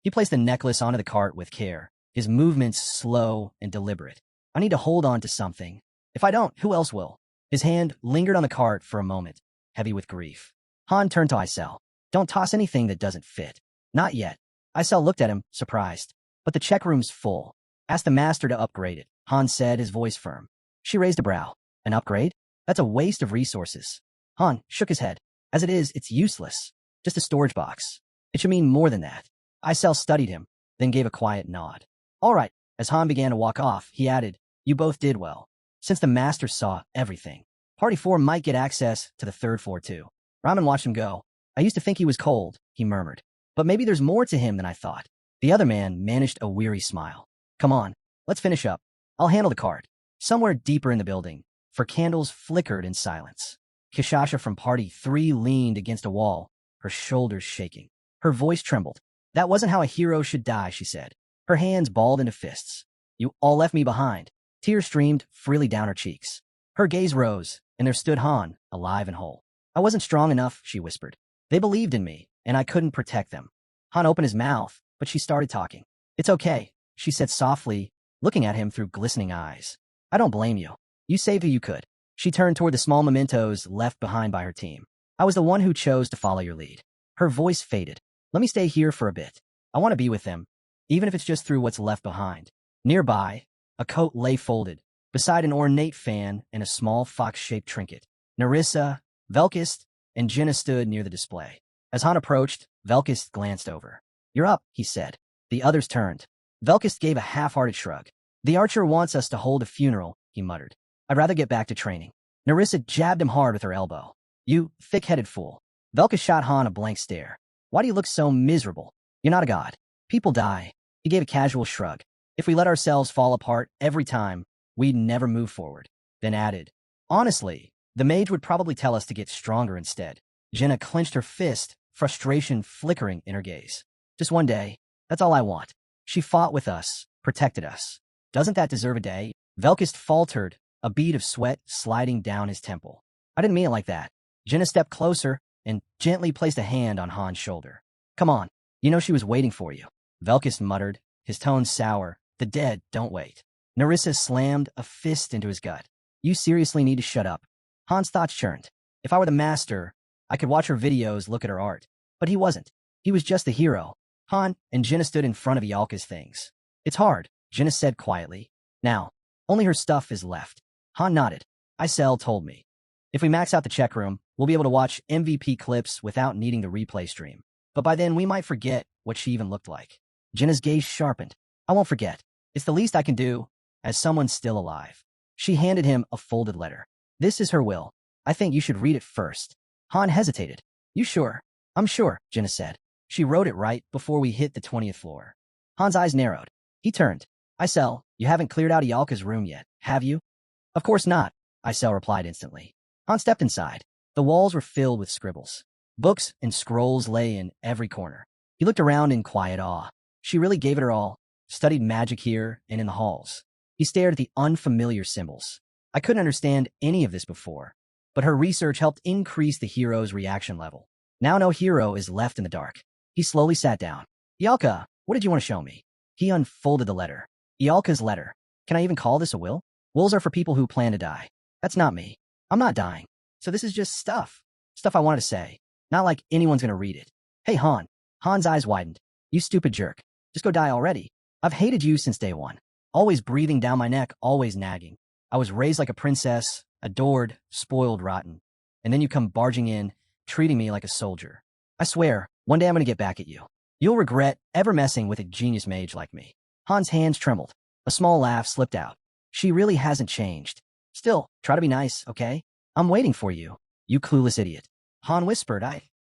He placed the necklace onto the cart with care, his movements slow and deliberate. I need to hold on to something. If I don't, who else will? His hand lingered on the cart for a moment, heavy with grief. Han turned to Isel. Don't toss anything that doesn't fit. Not yet. Isel looked at him, surprised. But the check room's full. Ask the master to upgrade it, Han said, his voice firm. She raised a brow. An upgrade? That's a waste of resources. Han shook his head. As it is, it's useless. Just a storage box. It should mean more than that. Isel studied him, then gave a quiet nod. All right. As Han began to walk off, he added, you both did well. Since the master saw everything. Party 4 might get access to the 3rd floor too. Ramen watched him go. I used to think he was cold, he murmured. But maybe there's more to him than I thought. The other man managed a weary smile. Come on, let's finish up. I'll handle the cart. Somewhere deeper in the building, for candles flickered in silence. Kishasha from Party 3 leaned against a wall, her shoulders shaking. Her voice trembled. That wasn't how a hero should die, she said. Her hands balled into fists. You all left me behind. Tears streamed freely down her cheeks. Her gaze rose, and there stood Han, alive and whole. I wasn't strong enough, she whispered. They believed in me, and I couldn't protect them. Han opened his mouth, but she started talking. It's okay, she said softly, looking at him through glistening eyes. I don't blame you. You saved who you could. She turned toward the small mementos left behind by her team. I was the one who chose to follow your lead. Her voice faded. Let me stay here for a bit. I want to be with them, even if it's just through what's left behind. Nearby, a coat lay folded, beside an ornate fan and a small fox-shaped trinket. Narissa, Velkist, and Jenna stood near the display. As Han approached, Velkist glanced over. You're up, he said. The others turned. Velkist gave a half-hearted shrug. The archer wants us to hold a funeral, he muttered. I'd rather get back to training. Narissa jabbed him hard with her elbow. You thick-headed fool. Velkist shot Han a blank stare. Why do you look so miserable? You're not a god. People die. He gave a casual shrug. If we let ourselves fall apart every time, we'd never move forward. Then added, honestly, the mage would probably tell us to get stronger instead. Jenna clenched her fist, frustration flickering in her gaze. Just one day. That's all I want. She fought with us, protected us. Doesn't that deserve a day? Velkist faltered, a bead of sweat sliding down his temple. I didn't mean it like that. Jenna stepped closer and gently placed a hand on Han's shoulder. Come on. You know she was waiting for you. Velkist muttered, his tone sour. The dead don't wait. Narissa slammed a fist into his gut. You seriously need to shut up. Han's thoughts churned. If I were the master, I could watch her videos, look at her art. But he wasn't. He was just the hero. Han and Jenna stood in front of Yalka's things. It's hard, Jenna said quietly. Now, only her stuff is left. Han nodded. Isel told me. If we max out the check room, we'll be able to watch MVP clips without needing the replay stream. But by then, we might forget what she even looked like. Jenna's gaze sharpened. I won't forget. It's the least I can do, as someone still alive. She handed him a folded letter. This is her will. I think you should read it first. Han hesitated. You sure? I'm sure, Jenna said. She wrote it right before we hit the 20th floor. Han's eyes narrowed. He turned. Isel, you haven't cleared out Yalka's room yet, have you? Of course not, Isel replied instantly. Han stepped inside. The walls were filled with scribbles. Books and scrolls lay in every corner. He looked around in quiet awe. She really gave it her all, studied magic here and in the halls. He stared at the unfamiliar symbols. I couldn't understand any of this before, but her research helped increase the hero's reaction level. Now no hero is left in the dark. He slowly sat down. Ialka, what did you want to show me? He unfolded the letter. Ialka's letter. Can I even call this a will? Wills are for people who plan to die. That's not me. I'm not dying. So this is just stuff. Stuff I wanted to say. Not like anyone's gonna read it. Hey, Han. Han's eyes widened. You stupid jerk. Just go die already. I've hated you since day one. Always breathing down my neck, always nagging. I was raised like a princess, adored, spoiled rotten. And then you come barging in, treating me like a soldier. I swear, one day I'm gonna get back at you. You'll regret ever messing with a genius mage like me. Han's hands trembled. A small laugh slipped out. She really hasn't changed. Still, try to be nice, okay? I'm waiting for you, you clueless idiot. Han whispered,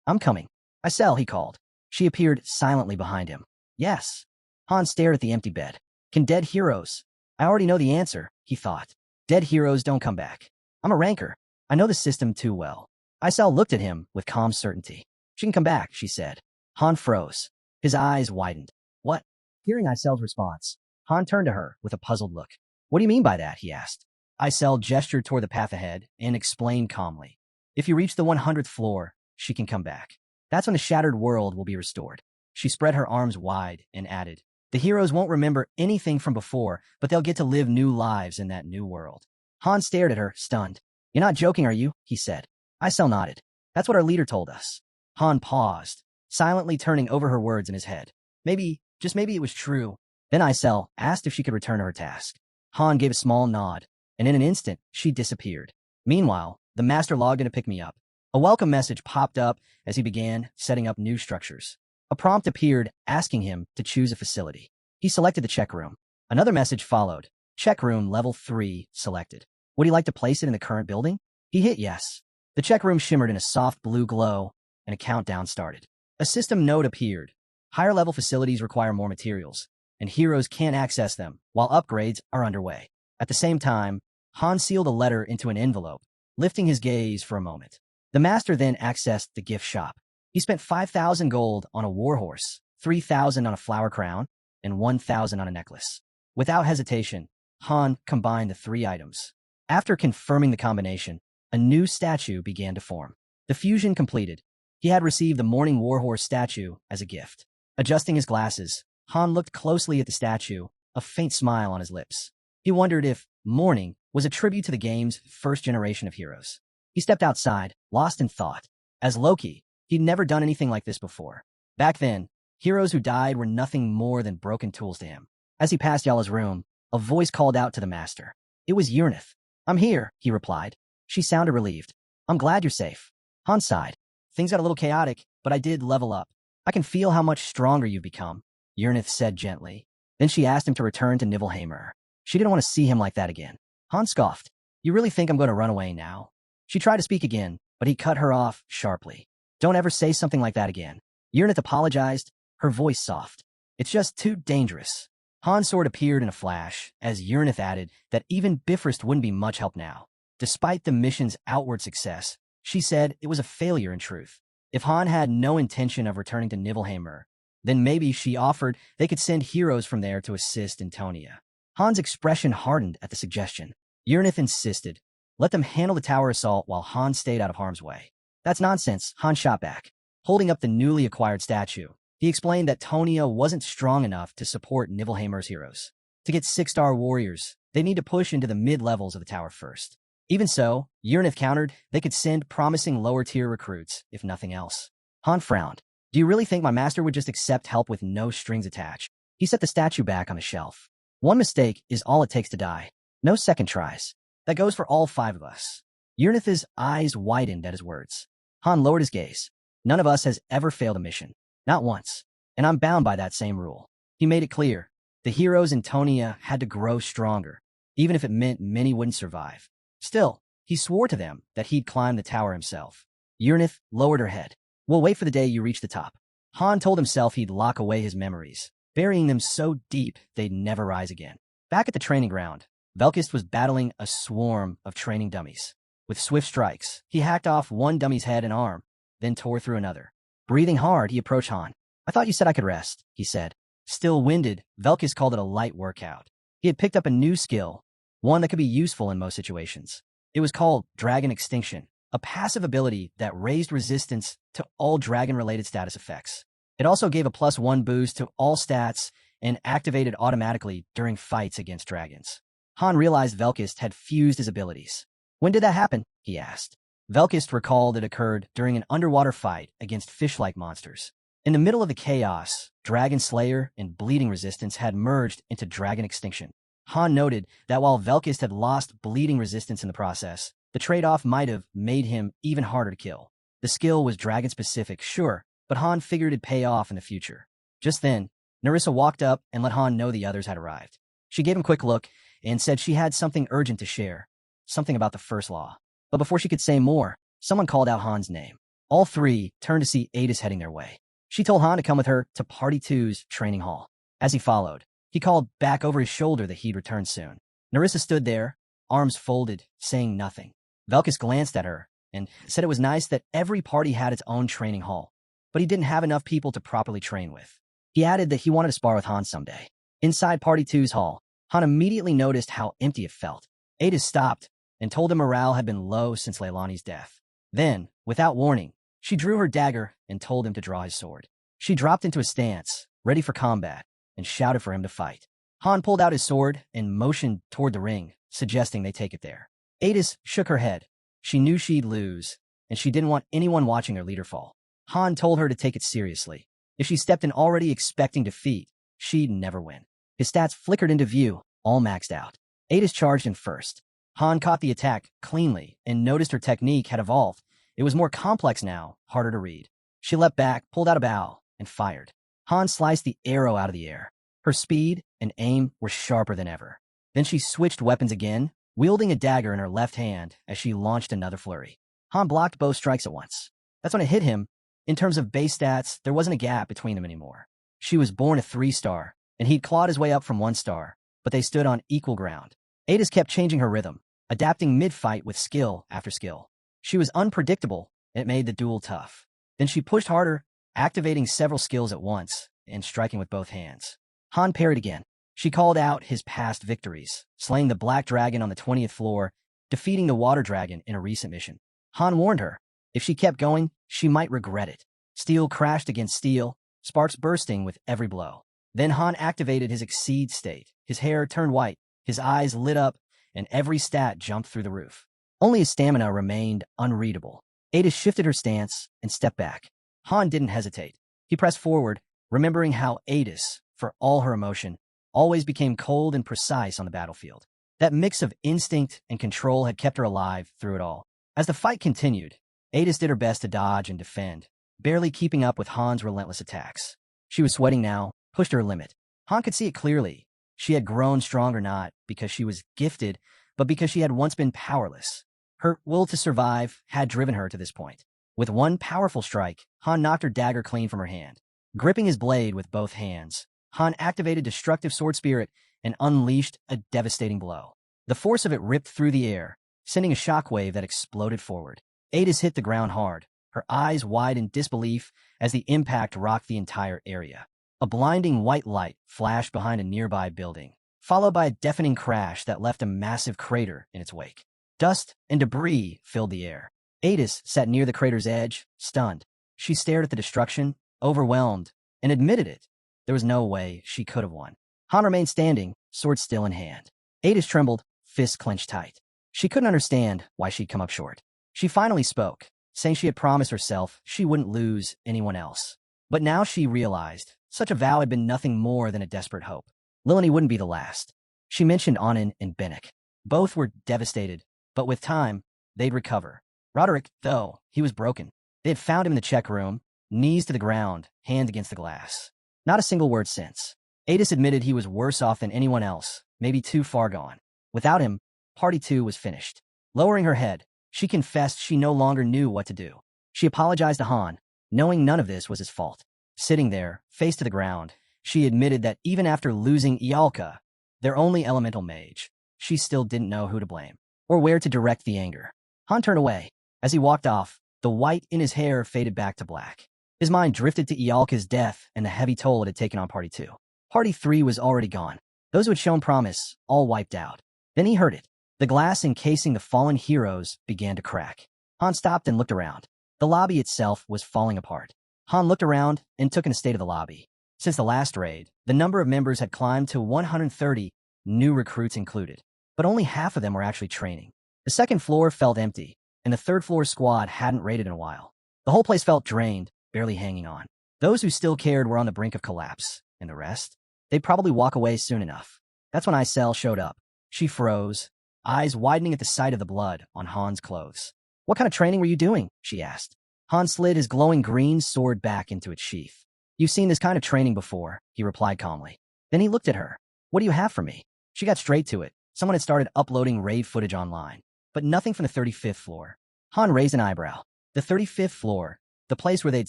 I'm coming. Isel, he called. She appeared silently behind him. Yes. Han stared at the empty bed. Can dead heroes? I already know the answer, he thought. Dead heroes don't come back. I'm a ranker. I know the system too well. Isel looked at him with calm certainty. She can come back, she said. Han froze. His eyes widened. What? Hearing Isel's response, Han turned to her with a puzzled look. What do you mean by that? He asked. Isel gestured toward the path ahead and explained calmly. If you reach the 100th floor, she can come back. That's when the shattered world will be restored. She spread her arms wide and added, the heroes won't remember anything from before, but they'll get to live new lives in that new world. Han stared at her, stunned. You're not joking, are you? He said. Isel nodded. That's what our leader told us. Han paused, silently turning over her words in his head. Maybe, just maybe it was true. Then Isel asked if she could return to her task. Han gave a small nod, and in an instant, she disappeared. Meanwhile, the master logged in to pick me up. A welcome message popped up as he began setting up new structures. A prompt appeared asking him to choose a facility. He selected the check room. Another message followed. Check room level 3 selected. Would he like to place it in the current building? He hit yes. The check room shimmered in a soft blue glow, and a countdown started. A system note appeared. Higher level facilities require more materials, and heroes can't access them while upgrades are underway. At the same time, Han sealed a letter into an envelope, lifting his gaze for a moment. The master then accessed the gift shop. He spent 5,000 gold on a warhorse, 3,000 on a flower crown, and 1,000 on a necklace. Without hesitation, Han combined the 3 items. After confirming the combination, a new statue began to form. The fusion completed. He had received the Morning Warhorse statue as a gift. Adjusting his glasses, Han looked closely at the statue, a faint smile on his lips. He wondered if Morning was a tribute to the game's first generation of heroes. He stepped outside, lost in thought. As Loki, he'd never done anything like this before. Back then, heroes who died were nothing more than broken tools to him. As he passed Yala's room, a voice called out to the master. It was Urnith. I'm here, he replied. She sounded relieved. I'm glad you're safe. Han sighed. Things got a little chaotic, but I did level up. I can feel how much stronger you've become, Urnith said gently. Then she asked him to return to Nibelheimer. She didn't want to see him like that again. Han scoffed. You really think I'm going to run away now? She tried to speak again, but he cut her off sharply. Don't ever say something like that again. Urnith apologized, her voice soft. It's just too dangerous. Han's sword appeared in a flash, as Urnith added that even Bifrost wouldn't be much help now. Despite the mission's outward success, she said it was a failure in truth. If Han had no intention of returning to Nibelheimer, then maybe she offered they could send heroes from there to assist in Tonia. Han's expression hardened at the suggestion. Urnith insisted. Let them handle the tower assault while Han stayed out of harm's way. That's nonsense, Han shot back. Holding up the newly acquired statue, he explained that Tonia wasn't strong enough to support Nibelheimer's heroes. To get 6-star warriors, they need to push into the mid-levels of the tower first. Even so, Urnith countered they could send promising lower-tier recruits, if nothing else. Han frowned. Do you really think my master would just accept help with no strings attached? He set the statue back on the shelf. One mistake is all it takes to die. No second tries. That goes for all 5 of us. Urnith's eyes widened at his words. Han lowered his gaze. None of us has ever failed a mission. Not once. And I'm bound by that same rule. He made it clear. The heroes in Tonia had to grow stronger, even if it meant many wouldn't survive. Still, he swore to them that he'd climb the tower himself. Urnith lowered her head. We'll wait for the day you reach the top. Han told himself he'd lock away his memories, burying them so deep they'd never rise again. Back at the training ground, Velkist was battling a swarm of training dummies. With swift strikes, he hacked off one dummy's head and arm, then tore through another. Breathing hard, he approached Han. "I thought you said I could rest," he said. Still winded, Velkist called it a light workout. He had picked up a new skill, one that could be useful in most situations. It was called Dragon Extinction, a passive ability that raised resistance to all dragon-related status effects. It also gave a +1 boost to all stats and activated automatically during fights against dragons. Han realized Velkist had fused his abilities. "When did that happen?" he asked. Velkist recalled it occurred during an underwater fight against fish-like monsters. In the middle of the chaos, Dragon Slayer and Bleeding Resistance had merged into Dragon Extinction. Han noted that while Velkist had lost bleeding resistance in the process, the trade-off might have made him even harder to kill. The skill was dragon-specific, sure, but Han figured it'd pay off in the future. Just then, Narissa walked up and let Han know the others had arrived. She gave him a quick look and said she had something urgent to share, something about the First Law. But before she could say more, someone called out Han's name. All three turned to see Adis heading their way. She told Han to come with her to Party 2's training hall. As he followed, he called back over his shoulder that he'd return soon. Narissa stood there, arms folded, saying nothing. Velkist glanced at her and said it was nice that every party had its own training hall, but he didn't have enough people to properly train with. He added that he wanted to spar with Han someday. Inside Party 2's hall, Han immediately noticed how empty it felt. Adis stopped and told him morale had been low since Leilani's death. Then, without warning, she drew her dagger and told him to draw his sword. She dropped into a stance, ready for combat, and shouted for him to fight. Han pulled out his sword and motioned toward the ring, suggesting they take it there. Adis shook her head. She knew she'd lose, and she didn't want anyone watching their leader fall. Han told her to take it seriously. If she stepped in already expecting defeat, she'd never win. His stats flickered into view, all maxed out. Adis charged in first. Han caught the attack cleanly and noticed her technique had evolved. It was more complex now, harder to read. She leapt back, pulled out a bow, and fired. Han sliced the arrow out of the air. Her speed and aim were sharper than ever. Then she switched weapons again, wielding a dagger in her left hand as she launched another flurry. Han blocked both strikes at once. That's when it hit him. In terms of base stats, there wasn't a gap between them anymore. She was born a 3-star, and he'd clawed his way up from 1 star, but they stood on equal ground. Adis kept changing her rhythm, adapting mid-fight with skill after skill. She was unpredictable, and it made the duel tough. Then she pushed harder, activating several skills at once and striking with both hands. Han parried again. She called out his past victories, slaying the black dragon on the 20th floor, defeating the water dragon in a recent mission. Han warned her, if she kept going, she might regret it. Steel crashed against steel, sparks bursting with every blow. Then Han activated his Exceed state. His hair turned white, his eyes lit up, and every stat jumped through the roof. Only his stamina remained unreadable. Adis shifted her stance and stepped back. Han didn't hesitate. He pressed forward, remembering how Adis, for all her emotion, always became cold and precise on the battlefield. That mix of instinct and control had kept her alive through it all. As the fight continued, Adis did her best to dodge and defend, barely keeping up with Han's relentless attacks. She was sweating now, pushed her limit. Han could see it clearly. She had grown stronger not because she was gifted, but because she had once been powerless. Her will to survive had driven her to this point. With one powerful strike, Han knocked her dagger clean from her hand. Gripping his blade with both hands, Han activated Destructive Sword Spirit and unleashed a devastating blow. The force of it ripped through the air, sending a shockwave that exploded forward. Adis hit the ground hard, her eyes wide in disbelief as the impact rocked the entire area. A blinding white light flashed behind a nearby building, followed by a deafening crash that left a massive crater in its wake. Dust and debris filled the air. Adis sat near the crater's edge, stunned. She stared at the destruction, overwhelmed, and admitted it. There was no way she could have won. Han remained standing, sword still in hand. Adis trembled, fists clenched tight. She couldn't understand why she'd come up short. She finally spoke, saying she had promised herself she wouldn't lose anyone else. But now she realized such a vow had been nothing more than a desperate hope. Lilani wouldn't be the last. She mentioned Anand and Bennick. Both were devastated, but with time, they'd recover. Roderick, though, he was broken. They had found him in the check room, knees to the ground, hand against the glass. Not a single word since. Adis admitted he was worse off than anyone else, maybe too far gone. Without him, Party 2 was finished. Lowering her head, she confessed she no longer knew what to do. She apologized to Han, knowing none of this was his fault. Sitting there, face to the ground, she admitted that even after losing Ialka, their only elemental mage, she still didn't know who to blame or where to direct the anger. Han turned away. As he walked off, the white in his hair faded back to black. His mind drifted to Ialka's death and the heavy toll it had taken on Party 2. Party 3 was already gone. Those who had shown promise, all wiped out. Then he heard it. The glass encasing the fallen heroes began to crack. Han stopped and looked around. The lobby itself was falling apart. Han looked around and took in a state of the lobby. Since the last raid, the number of members had climbed to 130, new recruits included. But only half of them were actually training. The second floor felt empty, and the third floor squad hadn't raided in a while. The whole place felt drained, barely hanging on. Those who still cared were on the brink of collapse, and the rest? They'd probably walk away soon enough. That's when Isel showed up. She froze, eyes widening at the sight of the blood on Han's clothes. "What kind of training were you doing?" she asked. Han slid his glowing green sword back into its sheath. "You've seen this kind of training before," he replied calmly. Then he looked at her. "What do you have for me?" She got straight to it. Someone had started uploading raid footage online, but nothing from the 35th floor. Han raised an eyebrow. The 35th floor, the place where they'd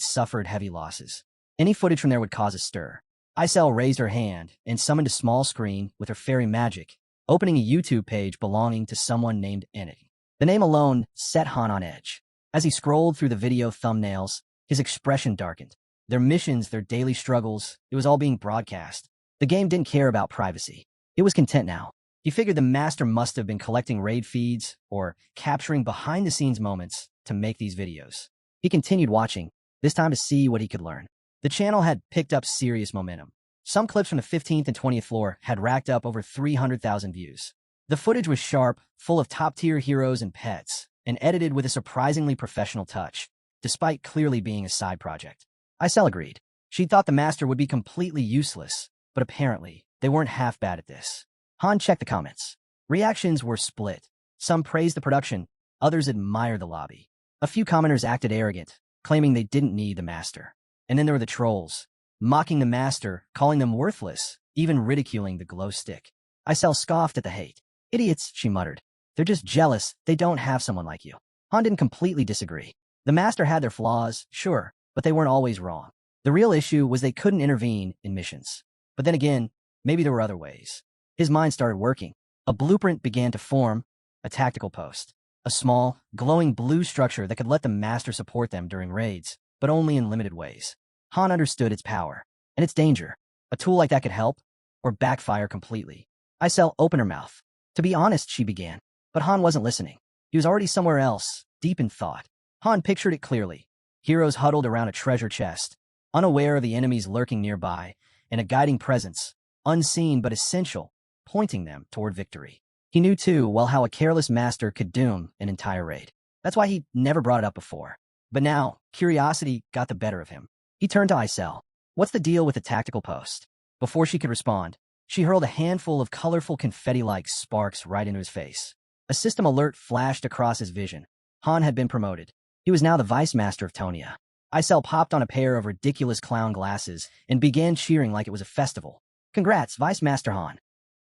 suffered heavy losses. Any footage from there would cause a stir. Isel raised her hand and summoned a small screen with her fairy magic, opening a YouTube page belonging to someone named Enid. The name alone set Han on edge. As he scrolled through the video thumbnails, his expression darkened. Their missions, their daily struggles, it was all being broadcast. The game didn't care about privacy. It was content now. He figured the master must have been collecting raid feeds or capturing behind-the-scenes moments to make these videos. He continued watching, this time to see what he could learn. The channel had picked up serious momentum. Some clips from the 15th and 20th floor had racked up over 300,000 views. The footage was sharp, full of top-tier heroes and pets, and edited with a surprisingly professional touch, despite clearly being a side project. Isel agreed. She thought the master would be completely useless, but apparently, they weren't half bad at this. Han checked the comments. Reactions were split. Some praised the production, others admired the lobby. A few commenters acted arrogant, claiming they didn't need the master. And then there were the trolls, mocking the master, calling them worthless, even ridiculing the glow stick. Isel scoffed at the hate. "Idiots," she muttered. "They're just jealous they don't have someone like you." Han didn't completely disagree. The master had their flaws, sure, but they weren't always wrong. The real issue was they couldn't intervene in missions. But then again, maybe there were other ways. His mind started working. A blueprint began to form, a tactical post. A small, glowing blue structure that could let the master support them during raids, but only in limited ways. Han understood its power, and its danger. A tool like that could help, or backfire completely. Isel opened her mouth. "To be honest," she began. But Han wasn't listening. He was already somewhere else, deep in thought. Han pictured it clearly. Heroes huddled around a treasure chest, unaware of the enemies lurking nearby, and a guiding presence, unseen but essential, pointing them toward victory. He knew too well how a careless master could doom an entire raid. That's why he never brought it up before. But now, curiosity got the better of him. He turned to Isel. "What's the deal with the tactical post?" Before she could respond, she hurled a handful of colorful confetti-like sparks right into his face. A system alert flashed across his vision. Han had been promoted. He was now the vice master of Tonia. Isel popped on a pair of ridiculous clown glasses and began cheering like it was a festival. "Congrats, Vice Master Han."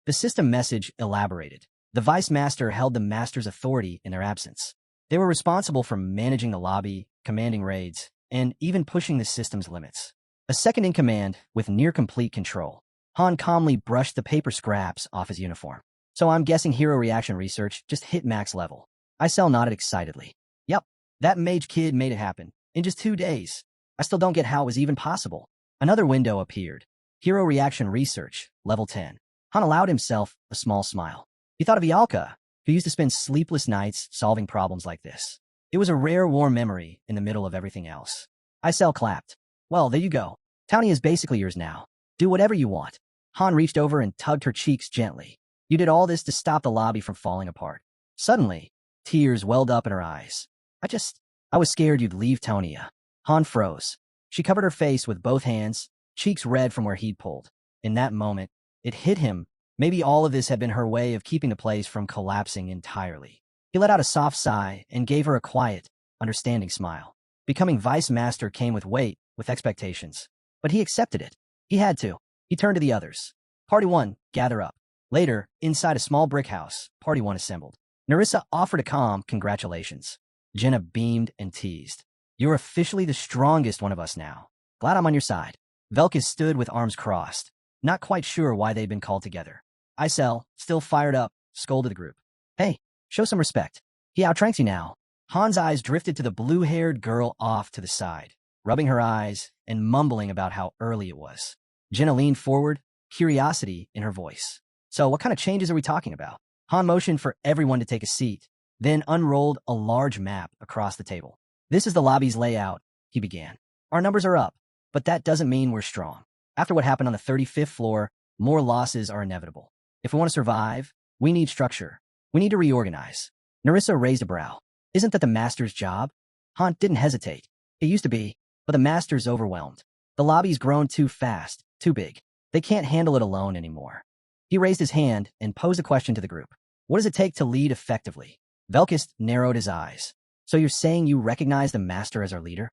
The system message elaborated. The Vice Master held the Master's authority in their absence. They were responsible for managing the lobby, commanding raids, and even pushing the system's limits. A second in command with near-complete control. Han calmly brushed the paper scraps off his uniform. "So I'm guessing hero reaction research just hit max level." Isel nodded excitedly. "Yep, that mage kid made it happen. In just 2 days. I still don't get how it was even possible." Another window appeared. Hero reaction research, level 10. Han allowed himself a small smile. He thought of Ialka, who used to spend sleepless nights solving problems like this. It was a rare warm memory in the middle of everything else. Isel clapped. "Well, there you go. Townie is basically yours now. Do whatever you want." Han reached over and tugged her cheeks gently. "You did all this to stop the lobby from falling apart." Suddenly, tears welled up in her eyes. I was scared you'd leave Tonia." Han froze. She covered her face with both hands, cheeks red from where he'd pulled. In that moment, it hit him. Maybe all of this had been her way of keeping the place from collapsing entirely. He let out a soft sigh and gave her a quiet, understanding smile. Becoming Vice Master came with weight, with expectations. But he accepted it. He had to. He turned to the others. "Party 1, gather up." Later, inside a small brick house, Party 1 assembled. Narissa offered a calm congratulations. Jenna beamed and teased. "You're officially the strongest one of us now. Glad I'm on your side." Velkus stood with arms crossed, not quite sure why they'd been called together. Isel, still fired up, scolded the group. Hey, show some respect. He outtranks you now. Han's eyes drifted to the blue-haired girl off to the side, rubbing her eyes and mumbling about how early it was. Jenna leaned forward, curiosity in her voice. So what kind of changes are we talking about? Han motioned for everyone to take a seat, then unrolled a large map across the table. This is the lobby's layout, he began. Our numbers are up, but that doesn't mean we're strong. After what happened on the 35th floor, more losses are inevitable. If we want to survive, we need structure. We need to reorganize. Narissa raised a brow. Isn't that the master's job? Han didn't hesitate. It used to be, but the master's overwhelmed. The lobby's grown too fast, too big. They can't handle it alone anymore. He raised his hand and posed a question to the group. What does it take to lead effectively? Velkist narrowed his eyes. So you're saying you recognize the master as our leader?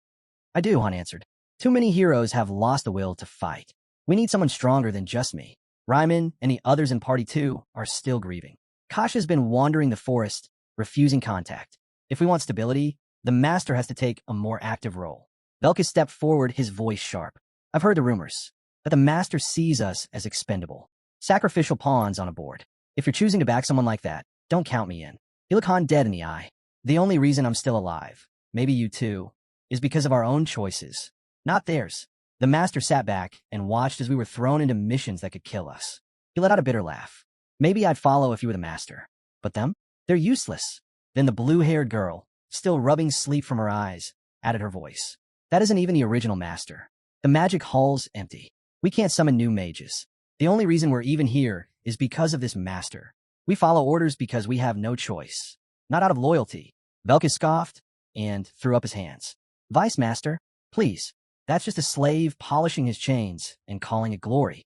I do, Han answered. Too many heroes have lost the will to fight. We need someone stronger than just me. Ryman and the others in Party 2 are still grieving. Kasha's been wandering the forest, refusing contact. If we want stability, the master has to take a more active role. Velkist stepped forward, his voice sharp. I've heard the rumors that the master sees us as expendable. Sacrificial pawns on a board. If you're choosing to back someone like that, don't count me in. He looked Han dead in the eye. The only reason I'm still alive, maybe you too, is because of our own choices, not theirs. The master sat back and watched as we were thrown into missions that could kill us. He let out a bitter laugh. Maybe I'd follow if you were the master. But them? They're useless. Then the blue-haired girl, still rubbing sleep from her eyes, added her voice. That isn't even the original master. The magic hall's empty. We can't summon new mages. The only reason we're even here is because of this master. We follow orders because we have no choice. Not out of loyalty. Velkis scoffed and threw up his hands. Vice Master, please. That's just a slave polishing his chains and calling it glory.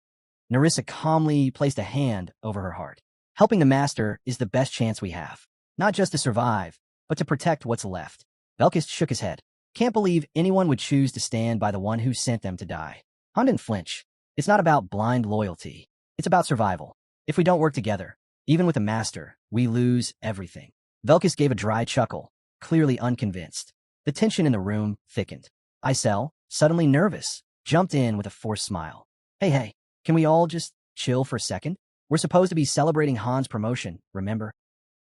Narissa calmly placed a hand over her heart. Helping the master is the best chance we have. Not just to survive, but to protect what's left. Velkis shook his head. Can't believe anyone would choose to stand by the one who sent them to die. Han didn't flinch. It's not about blind loyalty. It's about survival. If we don't work together, even with the master, we lose everything. Velkis gave a dry chuckle, clearly unconvinced. The tension in the room thickened. Isel, suddenly nervous, jumped in with a forced smile. Hey, can we all just chill for a second? We're supposed to be celebrating Han's promotion, remember?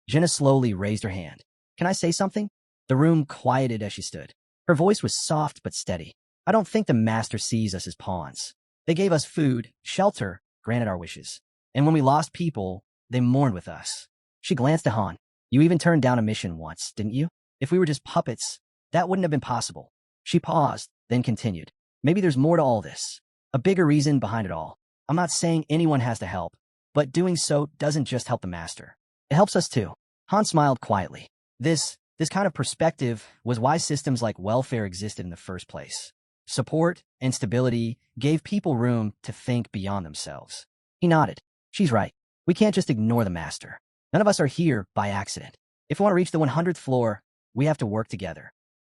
Jenna slowly raised her hand. Can I say something? The room quieted as she stood. Her voice was soft but steady. I don't think the master sees us as pawns. They gave us food, shelter, granted our wishes. And when we lost people, they mourned with us. She glanced at Han. You even turned down a mission once, didn't you? If we were just puppets, that wouldn't have been possible. She paused, then continued. Maybe there's more to all this. A bigger reason behind it all. I'm not saying anyone has to help, but doing so doesn't just help the master. It helps us too. Han smiled quietly. This kind of perspective was why systems like welfare existed in the first place. Support and stability gave people room to think beyond themselves. He nodded. She's right. We can't just ignore the master. None of us are here by accident. If we want to reach the 100th floor, we have to work together.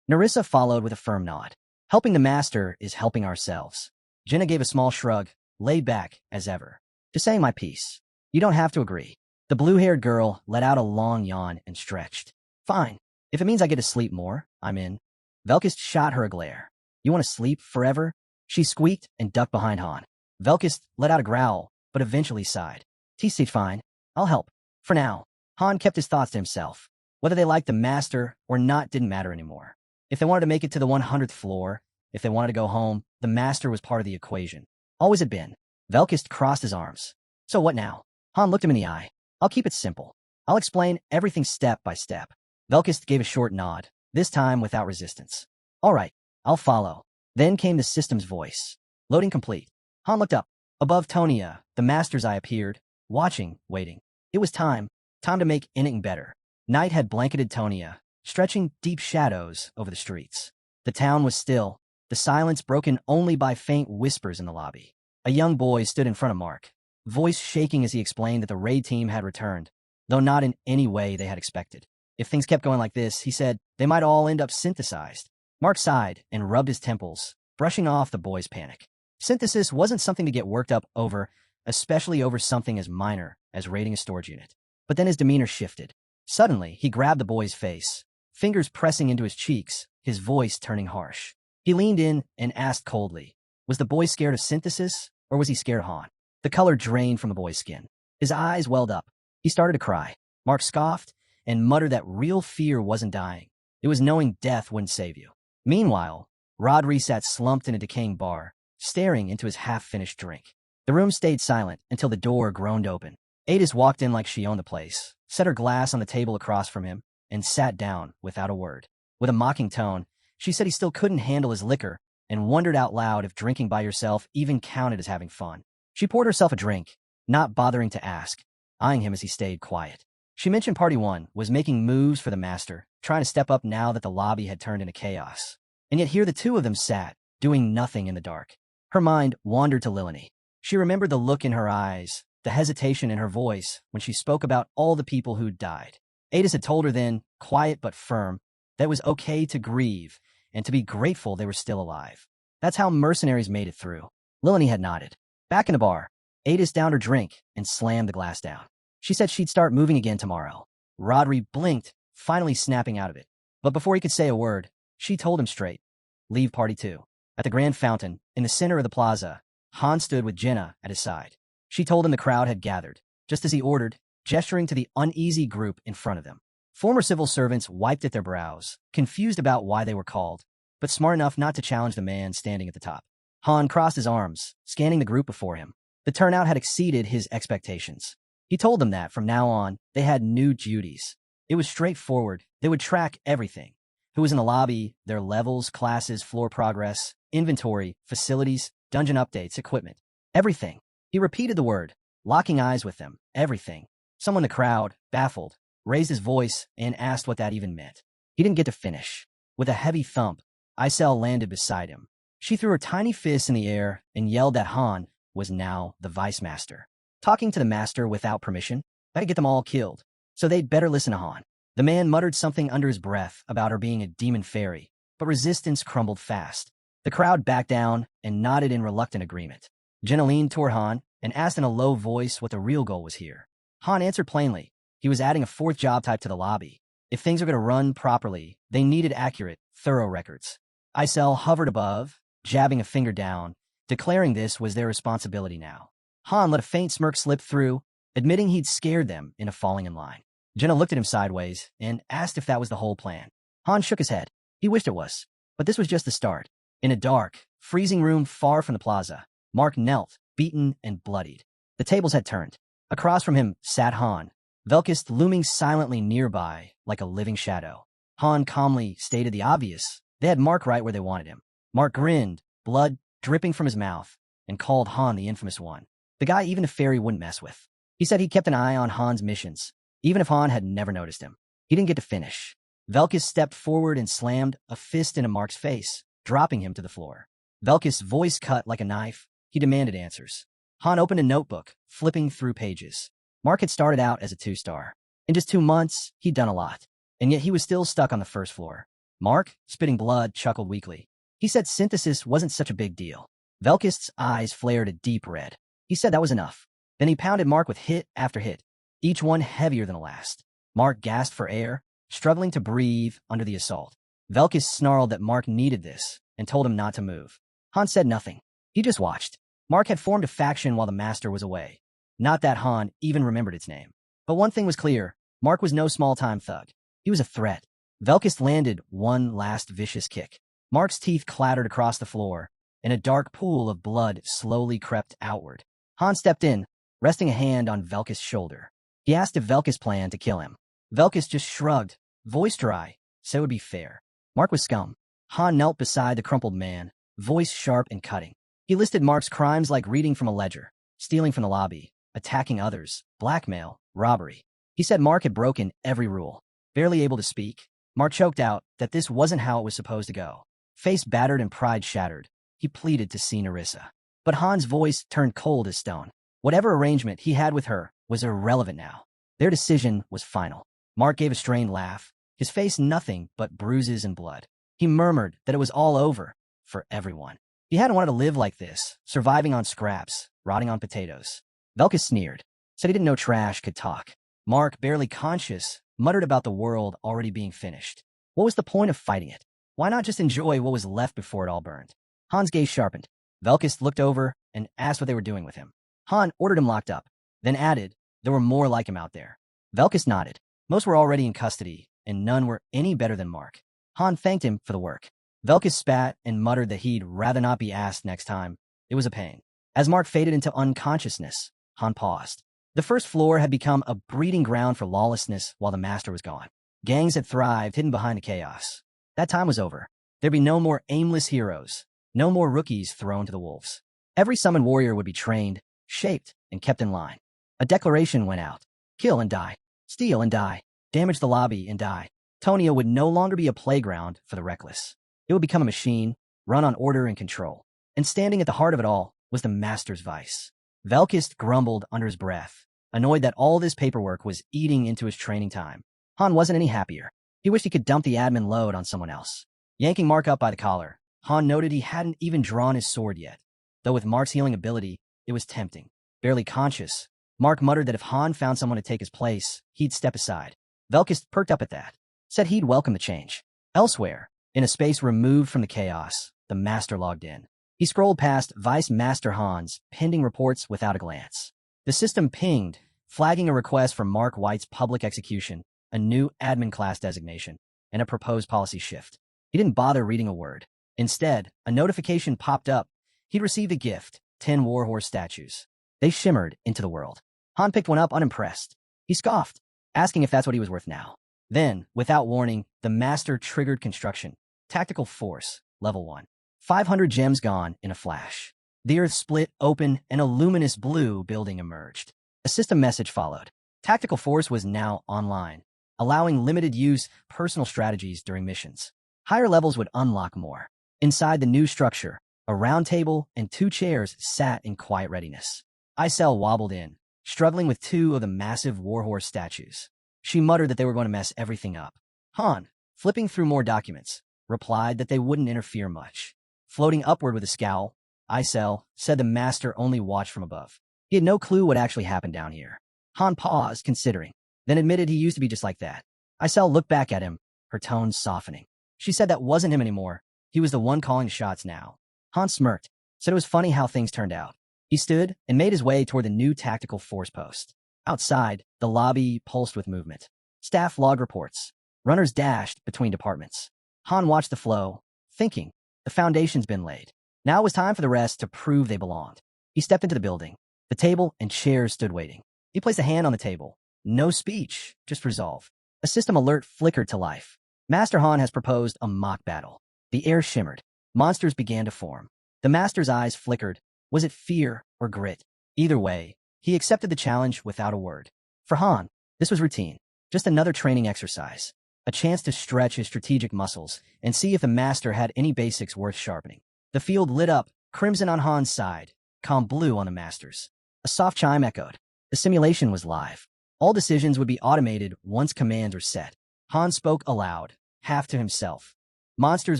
Narissa followed with a firm nod. Helping the master is helping ourselves. Jenna gave a small shrug, laid back as ever. Just saying my piece. You don't have to agree. The blue-haired girl let out a long yawn and stretched. Fine. If it means I get to sleep more, I'm in. Velkist shot her a glare. You want to sleep forever? She squeaked and ducked behind Han. Velkist let out a growl, but eventually sighed. TC fine. I'll help. For now. Han kept his thoughts to himself. Whether they liked the master or not didn't matter anymore. If they wanted to make it to the 100th floor, if they wanted to go home, the master was part of the equation. Always had been. Velkist crossed his arms. So what now? Han looked him in the eye. I'll keep it simple. I'll explain everything step by step. Velkist gave a short nod, this time without resistance. All right, I'll follow. Then came the system's voice. Loading complete. Han looked up. Above Tonia, the master's eye appeared, watching, waiting. It was time to make anything better. Night had blanketed Tonia, stretching deep shadows over the streets. The town was still, the silence broken only by faint whispers in the lobby. A young boy stood in front of Mark, voice shaking as he explained that the raid team had returned, though not in any way they had expected. If things kept going like this, he said, they might all end up synthesized. Mark sighed and rubbed his temples, brushing off the boy's panic. Synthesis wasn't something to get worked up over, especially over something as minor as raiding a storage unit. But then his demeanor shifted. Suddenly, he grabbed the boy's face, fingers pressing into his cheeks, his voice turning harsh. He leaned in and asked coldly, was the boy scared of synthesis, or was he scared of Han? The color drained from the boy's skin. His eyes welled up. He started to cry. Mark scoffed and muttered that real fear wasn't dying. It was knowing death wouldn't save you. Meanwhile, Rodri sat slumped in a decaying bar, staring into his half-finished drink. The room stayed silent until the door groaned open. Adis walked in like she owned the place, set her glass on the table across from him, and sat down without a word. With a mocking tone, she said he still couldn't handle his liquor and wondered out loud if drinking by yourself even counted as having fun. She poured herself a drink, not bothering to ask, eyeing him as he stayed quiet. She mentioned Party 1 was making moves for the master, trying to step up now that the lobby had turned into chaos. And yet here the two of them sat, doing nothing in the dark. Her mind wandered to Lilani. She remembered the look in her eyes, the hesitation in her voice when she spoke about all the people who'd died. Adis had told her then, quiet but firm, that it was okay to grieve and to be grateful they were still alive. That's how mercenaries made it through. Lilani had nodded. Back in the bar, Adis downed her drink and slammed the glass down. She said she'd start moving again tomorrow. Rodri blinked, finally snapping out of it. But before he could say a word, she told him straight. Leave Party 2. At the Grand Fountain, in the center of the plaza, Han stood with Jenna at his side. She told him the crowd had gathered, just as he ordered, gesturing to the uneasy group in front of them. Former civil servants wiped at their brows, confused about why they were called, but smart enough not to challenge the man standing at the top. Han crossed his arms, scanning the group before him. The turnout had exceeded his expectations. He told them that, from now on, they had new duties. It was straightforward. They would track everything. Who was in the lobby, their levels, classes, floor progress, inventory, facilities, dungeon updates, equipment. Everything. He repeated the word, locking eyes with them. Everything. Someone in the crowd, baffled, raised his voice and asked what that even meant. He didn't get to finish. With a heavy thump, Isel landed beside him. She threw her tiny fist in the air and yelled that Han was now the vice master. Talking to the master without permission, that'd get them all killed. So they'd better listen to Han. The man muttered something under his breath about her being a demon fairy, but resistance crumbled fast. The crowd backed down and nodded in reluctant agreement. Jenna leaned toward Han and asked in a low voice what the real goal was here. Han answered plainly. He was adding a fourth job type to the lobby. If things were going to run properly, they needed accurate, thorough records. Isel hovered above, jabbing a finger down, declaring this was their responsibility now. Han let a faint smirk slip through, admitting he'd scared them into falling in line. Jenna looked at him sideways and asked if that was the whole plan. Han shook his head. He wished it was. But this was just the start. In a dark, freezing room far from the plaza, Mark knelt, beaten and bloodied. The tables had turned. Across from him sat Han, Velkist looming silently nearby like a living shadow. Han calmly stated the obvious. They had Mark right where they wanted him. Mark grinned, blood dripping from his mouth, and called Han the infamous one. The guy even a fairy wouldn't mess with. He said he kept an eye on Han's missions, even if Han had never noticed him. He didn't get to finish. Velkist stepped forward and slammed a fist into Mark's face, dropping him to the floor. Velkist's voice cut like a knife. He demanded answers. Han opened a notebook, flipping through pages. Mark had started out as a 2-star. In just 2 months, he'd done a lot. And yet he was still stuck on the first floor. Mark, spitting blood, chuckled weakly. He said synthesis wasn't such a big deal. Velkist's eyes flared a deep red. He said that was enough. Then he pounded Mark with hit after hit, each one heavier than the last. Mark gasped for air, struggling to breathe under the assault. Velkist snarled that Mark needed this and told him not to move. Han said nothing. He just watched. Mark had formed a faction while the master was away. Not that Han even remembered its name. But one thing was clear. Mark was no small-time thug. He was a threat. Velkist landed one last vicious kick. Mark's teeth clattered across the floor, and a dark pool of blood slowly crept outward. Han stepped in, resting a hand on Velkist's shoulder. He asked if Velkist planned to kill him. Velkist just shrugged, voice dry, said it would be fair. Mark was scum. Han knelt beside the crumpled man, voice sharp and cutting. He listed Mark's crimes like reading from a ledger, stealing from the lobby, attacking others, blackmail, robbery. He said Mark had broken every rule. Barely able to speak, Mark choked out that this wasn't how it was supposed to go. Face battered and pride shattered, he pleaded to see Nerissa. But Han's voice turned cold as stone. Whatever arrangement he had with her was irrelevant now. Their decision was final. Mark gave a strained laugh, his face nothing but bruises and blood. He murmured that it was all over for everyone. He hadn't wanted to live like this, surviving on scraps, rotting on potatoes. Velkist sneered, said he didn't know trash could talk. Mark, barely conscious, muttered about the world already being finished. What was the point of fighting it? Why not just enjoy what was left before it all burned? Han's gaze sharpened. Velkist looked over and asked what they were doing with him. Han ordered him locked up, then added, There were more like him out there. Velkus nodded. Most were already in custody, and none were any better than Mark. Han thanked him for the work. Velkus spat and muttered that he'd rather not be asked next time. It was a pain. As Mark faded into unconsciousness, Han paused. The first floor had become a breeding ground for lawlessness while the master was gone. Gangs had thrived, hidden behind the chaos. That time was over. There'd be no more aimless heroes, no more rookies thrown to the wolves. Every summoned warrior would be trained, shaped, and kept in line. A declaration went out. Kill and die. Steal and die. Damage the lobby and die. Tonia would no longer be a playground for the reckless. It would become a machine, run on order and control. And standing at the heart of it all was the master's vice. Velkus grumbled under his breath, annoyed that all this paperwork was eating into his training time. Han wasn't any happier. He wished he could dump the admin load on someone else. Yanking Mark up by the collar, Han noted he hadn't even drawn his sword yet. Though with Mark's healing ability, it was tempting. Barely conscious, Mark muttered that if Han found someone to take his place, he'd step aside. Velkus perked up at that, said he'd welcome the change. Elsewhere, in a space removed from the chaos, the master logged in. He scrolled past Vice Master Han's pending reports without a glance. The system pinged, flagging a request for Mark White's public execution, a new admin class designation, and a proposed policy shift. He didn't bother reading a word. Instead, a notification popped up. He'd received a gift, 10 warhorse statues. They shimmered into the world. Han picked one up unimpressed. He scoffed, asking if that's what he was worth now. Then, without warning, the master triggered construction. Tactical Force, Level 1. 500 gems gone in a flash. The earth split open and a luminous blue building emerged. A system message followed. Tactical Force was now online, allowing limited use personal strategies during missions. Higher levels would unlock more. Inside the new structure, a round table and 2 chairs sat in quiet readiness. Isel wobbled in, struggling with 2 of the massive warhorse statues. She muttered that they were going to mess everything up. Han, flipping through more documents, replied that they wouldn't interfere much. Floating upward with a scowl, Isel said the master only watched from above. He had no clue what actually happened down here. Han paused, considering, then admitted he used to be just like that. Isel looked back at him, her tone softening. She said that wasn't him anymore. He was the one calling the shots now. Han smirked, said it was funny how things turned out. He stood and made his way toward the new tactical force post. Outside, the lobby pulsed with movement. Staff logged reports. Runners dashed between departments. Han watched the flow, thinking, the foundation's been laid. Now it was time for the rest to prove they belonged. He stepped into the building. The table and chairs stood waiting. He placed a hand on the table. No speech, just resolve. A system alert flickered to life. Master Han has proposed a mock battle. The air shimmered. Monsters began to form. The master's eyes flickered. Was it fear or grit? Either way, he accepted the challenge without a word. For Han, this was routine. Just another training exercise. A chance to stretch his strategic muscles and see if the master had any basics worth sharpening. The field lit up, crimson on Han's side, calm blue on the master's. A soft chime echoed. The simulation was live. All decisions would be automated once commands were set. Han spoke aloud, half to himself. Monsters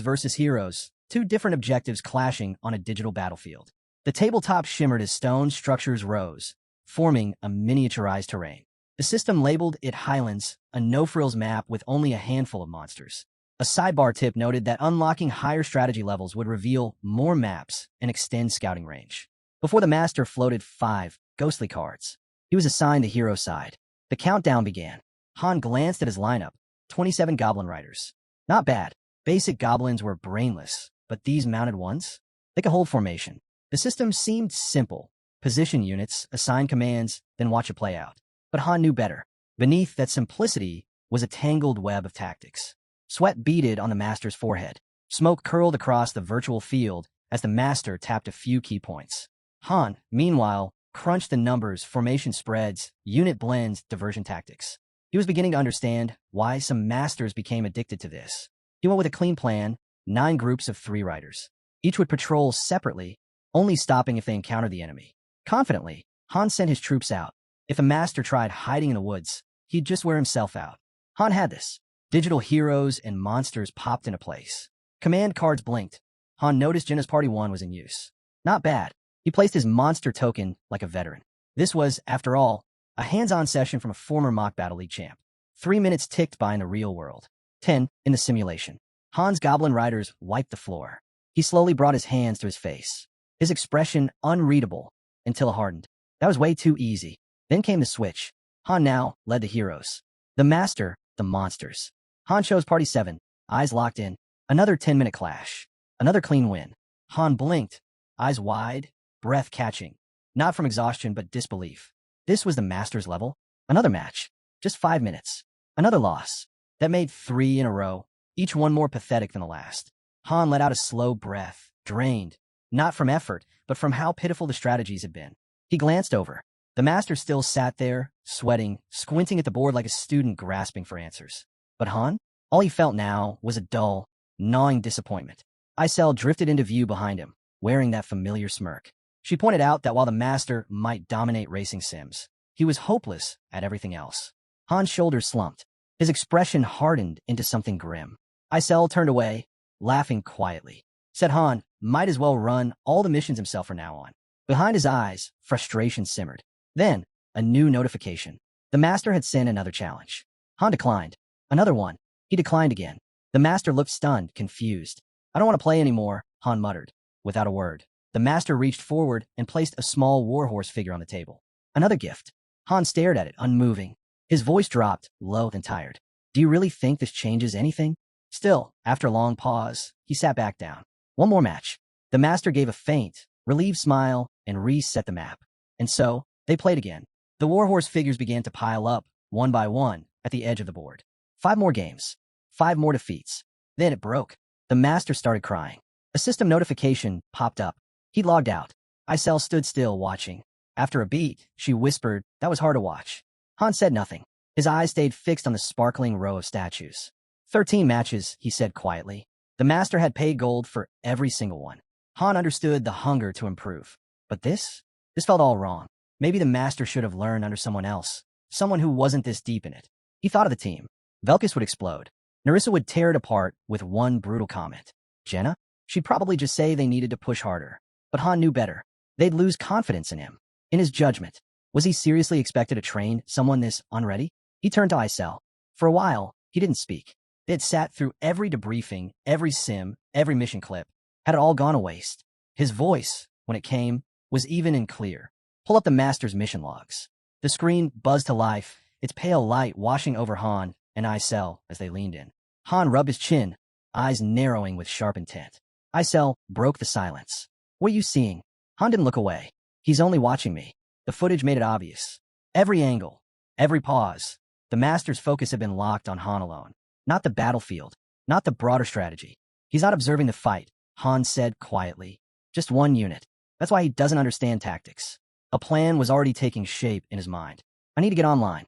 versus heroes, 2 different objectives clashing on a digital battlefield. The tabletop shimmered as stone structures rose, forming a miniaturized terrain. The system labeled it Highlands, a no-frills map with only a handful of monsters. A sidebar tip noted that unlocking higher strategy levels would reveal more maps and extend scouting range. Before the master floated 5 ghostly cards. He was assigned the hero side. The countdown began. Han glanced at his lineup, 27 goblin riders. Not bad. Basic goblins were brainless, but these mounted ones? They could hold formation. The system seemed simple. Position units, assign commands, then watch it play out. But Han knew better. Beneath that simplicity was a tangled web of tactics. Sweat beaded on the master's forehead. Smoke curled across the virtual field as the master tapped a few key points. Han, meanwhile, crunched the numbers, formation spreads, unit blends, diversion tactics. He was beginning to understand why some masters became addicted to this. He went with a clean plan, 9 groups of 3 riders. Each would patrol separately, only stopping if they encountered the enemy. Confidently, Han sent his troops out. If a master tried hiding in the woods, he'd just wear himself out. Han had this. Digital heroes and monsters popped into place. Command cards blinked. Han noticed Jenna's Party 1 was in use. Not bad. He placed his monster token like a veteran. This was, after all, a hands-on session from a former Mock Battle League champ. 3 minutes ticked by in the real world. 10 in the simulation. Han's goblin riders wiped the floor. He slowly brought his hands to his face. His expression unreadable until it hardened. That was way too easy. Then came the switch. Han now led the heroes. The master, the monsters. Han chose Party 7, eyes locked in. Another 10-minute clash. Another clean win. Han blinked, eyes wide, breath catching. Not from exhaustion, but disbelief. This was the master's level? Another match. Just 5 minutes. Another loss. That made 3 in a row, each one more pathetic than the last. Han let out a slow breath, drained. Not from effort, but from how pitiful the strategies had been. He glanced over. The master still sat there, sweating, squinting at the board like a student grasping for answers. But Han? All he felt now was a dull, gnawing disappointment. Isel drifted into view behind him, wearing that familiar smirk. She pointed out that while the master might dominate racing sims, he was hopeless at everything else. Han's shoulders slumped. His expression hardened into something grim. Isel turned away, laughing quietly. Said Han might as well run all the missions himself from now on. Behind his eyes, frustration simmered. Then, a new notification. The master had sent another challenge. Han declined. Another one. He declined again. The master looked stunned, confused. I don't want to play anymore, Han muttered. Without a word, the master reached forward and placed a small warhorse figure on the table. Another gift. Han stared at it, unmoving. His voice dropped, low and tired. Do you really think this changes anything? Still, after a long pause, he sat back down. One more match. The master gave a faint, relieved smile and reset the map. And so, they played again. The warhorse figures began to pile up, one by one, at the edge of the board. 5 more games. 5 more defeats. Then it broke. The master started crying. A system notification popped up. He logged out. Isel stood still, watching. After a beat, she whispered, that was hard to watch. Han said nothing. His eyes stayed fixed on the sparkling row of statues. 13 matches, he said quietly. The master had paid gold for every single one. Han understood the hunger to improve. But this felt all wrong. Maybe the master should have learned under someone else. Someone who wasn't this deep in it. He thought of the team. Velkus would explode. Narissa would tear it apart with one brutal comment. Jenna? She'd probably just say they needed to push harder. But Han knew better. They'd lose confidence in him. In his judgment. Was he seriously expected to train someone this unready? He turned to Isel. For a while, he didn't speak. They had sat through every debriefing, every sim, every mission clip. Had it all gone to waste? His voice, when it came, was even and clear. Pull up the master's mission logs. The screen buzzed to life, its pale light washing over Han and Isel as they leaned in. Han rubbed his chin, eyes narrowing with sharp intent. Isel broke the silence. What are you seeing? Han didn't look away. He's only watching me. The footage made it obvious. Every angle, every pause. The master's focus had been locked on Han alone. Not the battlefield, not the broader strategy. He's not observing the fight, Han said quietly. Just one unit. That's why he doesn't understand tactics. A plan was already taking shape in his mind. I need to get online.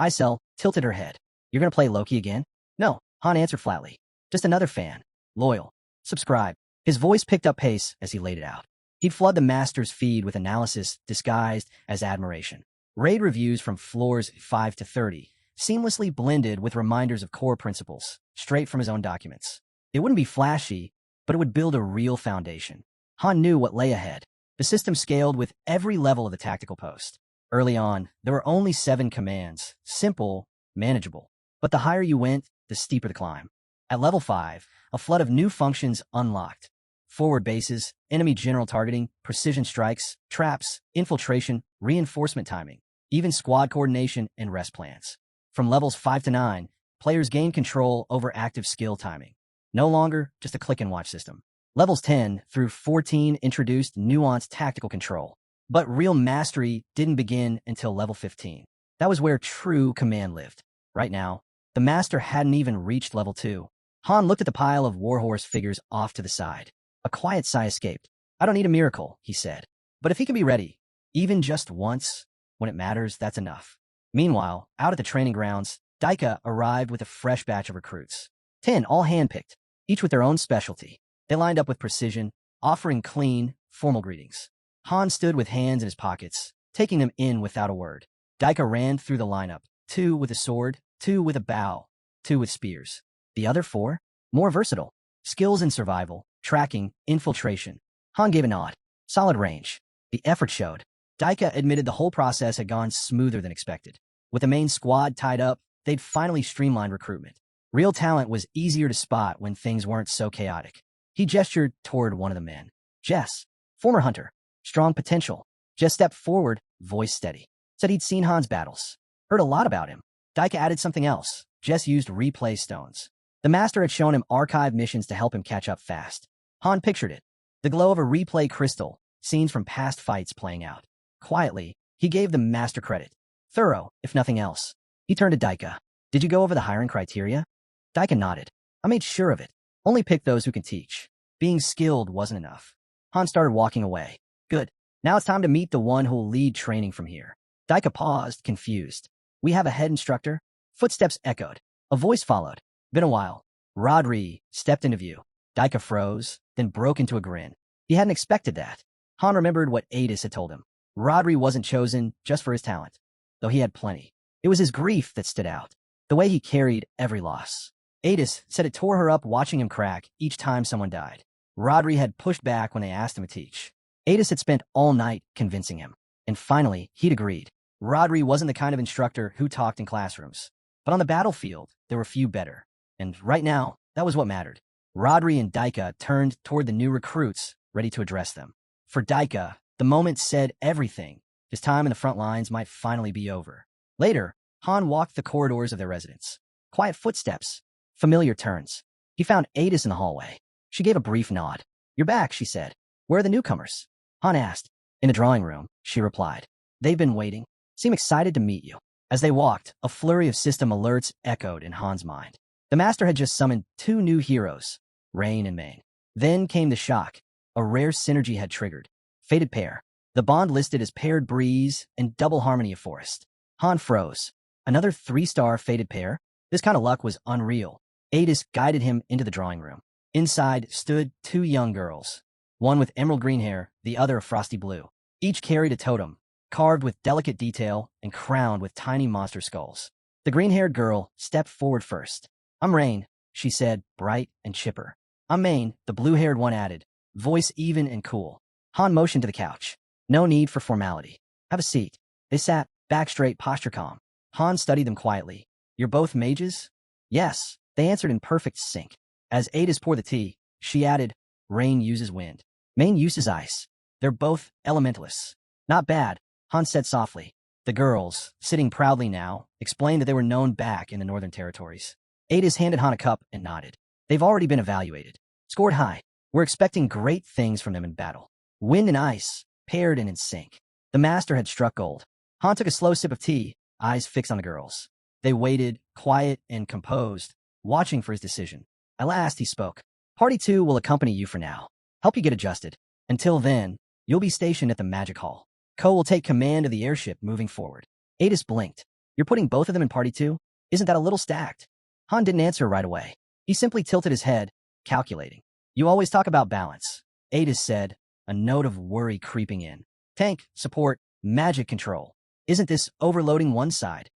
Isel tilted her head. You're going to play Loki again? No, Han answered flatly. Just another fan. Loyal. Subscribe. His voice picked up pace as he laid it out. He'd flood the master's feed with analysis disguised as admiration. Raid reviews from floors 5 to 30, seamlessly blended with reminders of core principles, straight from his own documents. It wouldn't be flashy, but it would build a real foundation. Han knew what lay ahead. The system scaled with every level of the tactical post. Early on, there were only 7 commands, simple, manageable. But the higher you went, the steeper the climb. At level 5, a flood of new functions unlocked. Forward bases, enemy general targeting, precision strikes, traps, infiltration, reinforcement timing, even squad coordination and rest plans. From levels 5 to 9, players gained control over active skill timing. No longer just a click-and-watch system. Levels 10 through 14 introduced nuanced tactical control. But real mastery didn't begin until level 15. That was where true command lived. Right now, the master hadn't even reached level 2. Han looked at the pile of warhorse figures off to the side. A quiet sigh escaped. I don't need a miracle, he said. But if he can be ready, even just once, when it matters, that's enough. Meanwhile, out at the training grounds, Daika arrived with a fresh batch of recruits. 10, all handpicked, each with their own specialty. They lined up with precision, offering clean, formal greetings. Han stood with hands in his pockets, taking them in without a word. Daika ran through the lineup, 2 with a sword, 2 with a bow, 2 with spears. The other 4? More versatile. Skills in survival, tracking, infiltration. Han gave a nod. Solid range. The effort showed. Daika admitted the whole process had gone smoother than expected. With the main squad tied up, they'd finally streamlined recruitment. Real talent was easier to spot when things weren't so chaotic. He gestured toward one of the men. Jess, former hunter. Strong potential. Jess stepped forward, voice steady. Said he'd seen Han's battles. Heard a lot about him. Daika added something else. Jess used replay stones. The master had shown him archive missions to help him catch up fast. Han pictured it. The glow of a replay crystal, scenes from past fights playing out. Quietly, he gave the master credit. Thorough, if nothing else. He turned to Daika. Did you go over the hiring criteria? Daika nodded. I made sure of it. Only pick those who can teach. Being skilled wasn't enough. Han started walking away. Good. Now it's time to meet the one who'll lead training from here. Daika paused, confused. We have a head instructor? Footsteps echoed. A voice followed. Been a while. Rodri stepped into view. Daika froze, then broke into a grin. He hadn't expected that. Han remembered what Adis had told him. Rodri wasn't chosen just for his talent, though he had plenty. It was his grief that stood out, the way he carried every loss. Adis said it tore her up watching him crack each time someone died. Rodri had pushed back when they asked him to teach. Adis had spent all night convincing him, and finally, he'd agreed. Rodri wasn't the kind of instructor who talked in classrooms, but on the battlefield, there were few better. And right now, that was what mattered. Rodri and Daika turned toward the new recruits, ready to address them. For Daika, the moment said everything. His time in the front lines might finally be over. Later, Han walked the corridors of their residence. Quiet footsteps, familiar turns. He found Adis in the hallway. She gave a brief nod. You're back, she said. Where are the newcomers? Han asked. In the drawing room, she replied. They've been waiting. Seem excited to meet you. As they walked, a flurry of system alerts echoed in Han's mind. The master had just summoned 2 new heroes, Rain and Main. Then came the shock. A rare synergy had triggered. Fated pair. The bond listed as paired breeze and double harmony of forest. Han froze. Another 3-star fated pair? This kind of luck was unreal. Adis guided him into the drawing room. Inside stood 2 young girls. One with emerald green hair, the other a frosty blue. Each carried a totem, carved with delicate detail and crowned with tiny monster skulls. The green-haired girl stepped forward first. I'm Rain, she said, bright and chipper. I'm Main, the blue-haired one added, voice even and cool. Han motioned to the couch. No need for formality. Have a seat. They sat, back straight, posture calm. Han studied them quietly. You're both mages? Yes, they answered in perfect sync. As Adis poured the tea, she added, Rain uses wind. Main uses ice. They're both elementalists. Not bad, Han said softly. The girls, sitting proudly now, explained that they were known back in the Northern Territories. Adis handed Han a cup and nodded. They've already been evaluated. Scored high. We're expecting great things from them in battle. Wind and ice, paired and in sync. The master had struck gold. Han took a slow sip of tea, eyes fixed on the girls. They waited, quiet and composed, watching for his decision. At last, he spoke. Party 2 will accompany you for now. Help you get adjusted. Until then, you'll be stationed at the Magic Hall. Ko will take command of the airship moving forward. Adis blinked. You're putting both of them in Party 2? Isn't that a little stacked? Han didn't answer right away. He simply tilted his head, calculating. You always talk about balance, Adis said, a note of worry creeping in. Tank, support, magic control. Isn't this overloading one side?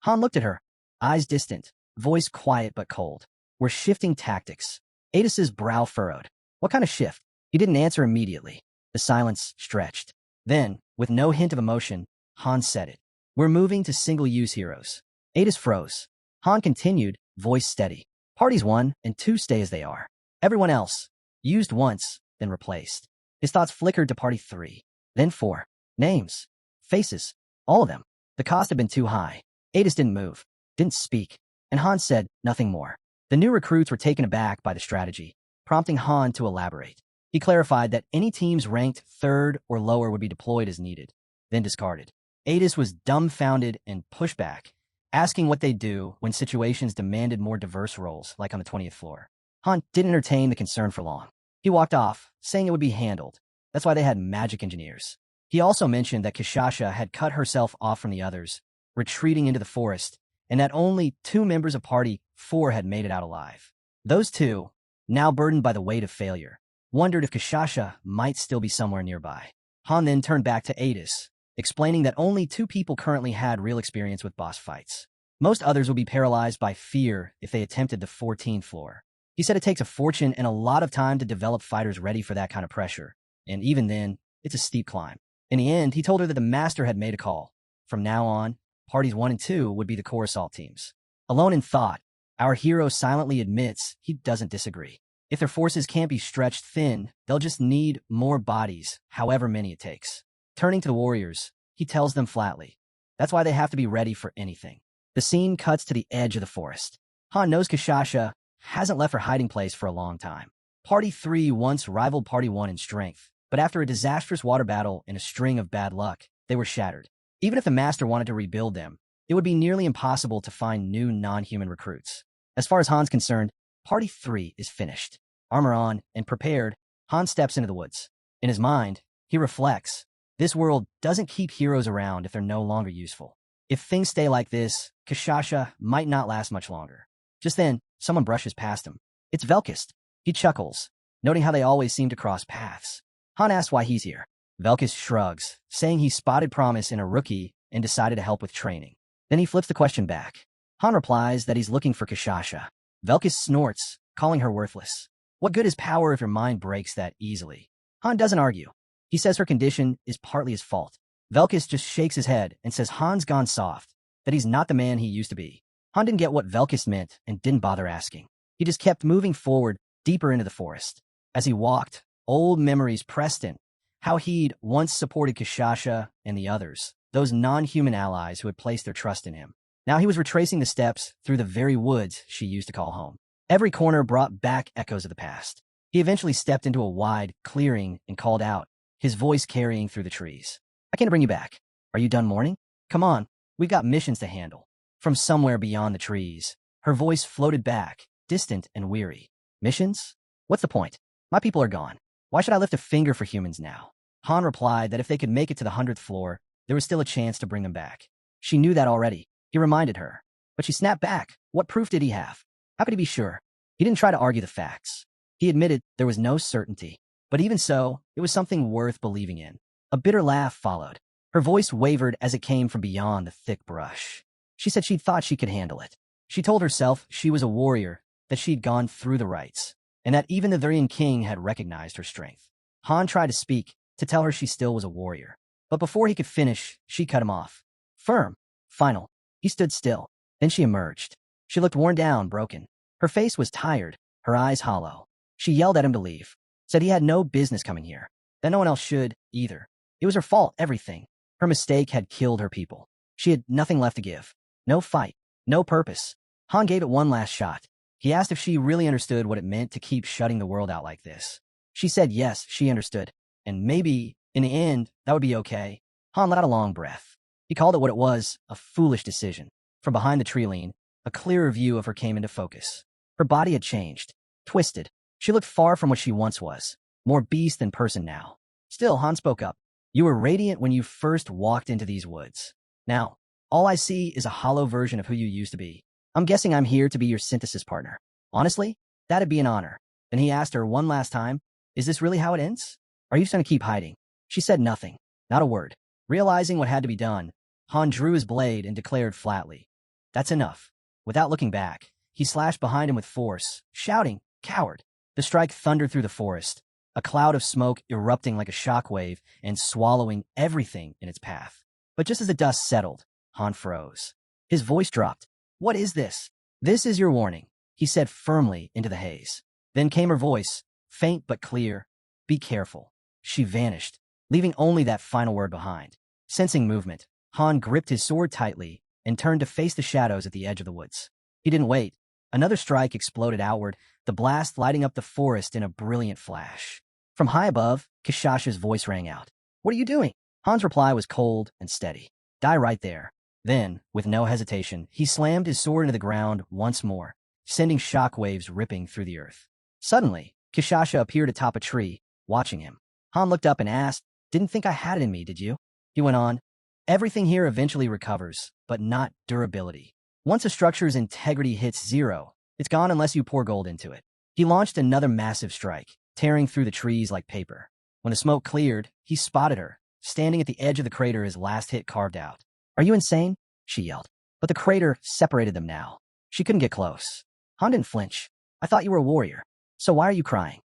Han looked at her, eyes distant, voice quiet but cold. We're shifting tactics. Adis's brow furrowed. What kind of shift? He didn't answer immediately. The silence stretched. Then, with no hint of emotion, Han said it. We're moving to single-use heroes. Adis froze. Han continued, voice steady. Parties 1 and 2 stay as they are. Everyone else, used once, then replaced. His thoughts flickered to Party 3, then 4. Names, faces, all of them. The cost had been too high. Adis didn't move, didn't speak, and Han said nothing more. The new recruits were taken aback by the strategy, prompting Han to elaborate. He clarified that any teams ranked 3rd or lower would be deployed as needed, then discarded. Adis was dumbfounded and pushed back, asking what they'd do when situations demanded more diverse roles, like on the 20th floor. Han didn't entertain the concern for long. He walked off, saying it would be handled. That's why they had magic engineers. He also mentioned that Kishasha had cut herself off from the others, retreating into the forest, and that only 2 members of Party 4 had made it out alive. Those 2, now burdened by the weight of failure, wondered if Kishasha might still be somewhere nearby. Han then turned back to Adis, explaining that only 2 people currently had real experience with boss fights. Most others would be paralyzed by fear if they attempted the 14th floor. He said it takes a fortune and a lot of time to develop fighters ready for that kind of pressure, and even then, it's a steep climb. In the end, he told her that the master had made a call. From now on, Parties 1 and 2 would be the core assault teams. Alone in thought, our hero silently admits he doesn't disagree. If their forces can't be stretched thin, they'll just need more bodies, however many it takes. Turning to the warriors, he tells them flatly, That's why they have to be ready for anything. The scene cuts to the edge of the forest. Han knows Kashasha hasn't left her hiding place for a long time. Party 3 once rivaled Party 1 in strength, but after a disastrous water battle and a string of bad luck, they were shattered. Even if the Master wanted to rebuild them, it would be nearly impossible to find new non-human recruits. As far as Han's concerned, Party 3 is finished. Armor on and prepared, Han steps into the woods. In his mind, he reflects, this world doesn't keep heroes around if they're no longer useful. If things stay like this, Kashasha might not last much longer. Just then, someone brushes past him. It's Velkist. He chuckles, noting how they always seem to cross paths. Han asks why he's here. Velkist shrugs, saying he spotted promise in a rookie and decided to help with training. Then he flips the question back. Han replies that he's looking for Kashasha. Velkist snorts, calling her worthless. What good is power if your mind breaks that easily? Han doesn't argue. He says her condition is partly his fault. Velkist just shakes his head and says Han's gone soft, that he's not the man he used to be. Han didn't get what Velkist meant and didn't bother asking. He just kept moving forward, deeper into the forest. As he walked, old memories pressed in. How he'd once supported Kashasha and the others, those non-human allies who had placed their trust in him. Now he was retracing the steps through the very woods she used to call home. Every corner brought back echoes of the past. He eventually stepped into a wide clearing and called out, his voice carrying through the trees. I can't bring you back. Are you done mourning? Come on, we've got missions to handle. From somewhere beyond the trees, her voice floated back, distant and weary. Missions? What's the point? My people are gone. Why should I lift a finger for humans now? Han replied that if they could make it to the 100th floor, there was still a chance to bring them back. She knew that already. He reminded her. But she snapped back. What proof did he have? How could he be sure? He didn't try to argue the facts. He admitted there was no certainty. But even so, it was something worth believing in. A bitter laugh followed. Her voice wavered as it came from beyond the thick brush. She said she'd thought she could handle it. She told herself she was a warrior, that she'd gone through the rites, and that even the Varian King had recognized her strength. Han tried to speak, to tell her she still was a warrior. But before he could finish, she cut him off. Firm. Final. He stood still. Then she emerged. She looked worn down, broken. Her face was tired, her eyes hollow. She yelled at him to leave, said he had no business coming here, that no one else should, either. It was her fault, everything. Her mistake had killed her people. She had nothing left to give. No fight. No purpose. Han gave it one last shot. He asked if she really understood what it meant to keep shutting the world out like this. She said yes, she understood. And maybe, in the end, that would be okay. Han let out a long breath. He called it what it was, a foolish decision. From behind the tree lean, a clearer view of her came into focus. Her body had changed, twisted. She looked far from what she once was, more beast than person now. Still, Han spoke up. You were radiant when you first walked into these woods. Now, all I see is a hollow version of who you used to be. I'm guessing I'm here to be your synthesis partner. Honestly, that'd be an honor. Then he asked her one last time, is this really how it ends? Are you just going to keep hiding? She said nothing, not a word. Realizing what had to be done, Han drew his blade and declared flatly, that's enough. Without looking back, he slashed behind him with force, shouting, coward. The strike thundered through the forest, a cloud of smoke erupting like a shockwave and swallowing everything in its path. But just as the dust settled, Han froze. His voice dropped. What is this? This is your warning, he said firmly into the haze. Then came her voice, faint but clear. Be careful. She vanished, leaving only that final word behind. Sensing movement, Han gripped his sword tightly and turned to face the shadows at the edge of the woods. He didn't wait. Another strike exploded outward, the blast lighting up the forest in a brilliant flash. From high above, Kashasha's voice rang out. What are you doing? Han's reply was cold and steady. Die right there. Then, with no hesitation, he slammed his sword into the ground once more, sending shockwaves ripping through the earth. Suddenly, Kashasha appeared atop a tree, watching him. Han looked up and asked, didn't think I had it in me, did you? He went on, everything here eventually recovers, but not durability. Once a structure's integrity hits zero, it's gone unless you pour gold into it. He launched another massive strike, tearing through the trees like paper. When the smoke cleared, he spotted her, standing at the edge of the crater his last hit carved out. Are you insane? She yelled. But the crater separated them now. She couldn't get close. Han didn't flinch. I thought you were a warrior. So why are you crying?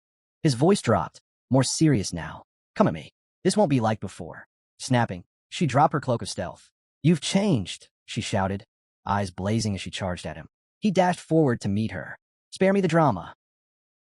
His voice dropped, more serious now. Come at me. This won't be like before. Snapping, she dropped her cloak of stealth. You've changed, she shouted, eyes blazing as she charged at him. He dashed forward to meet her. Spare me the drama.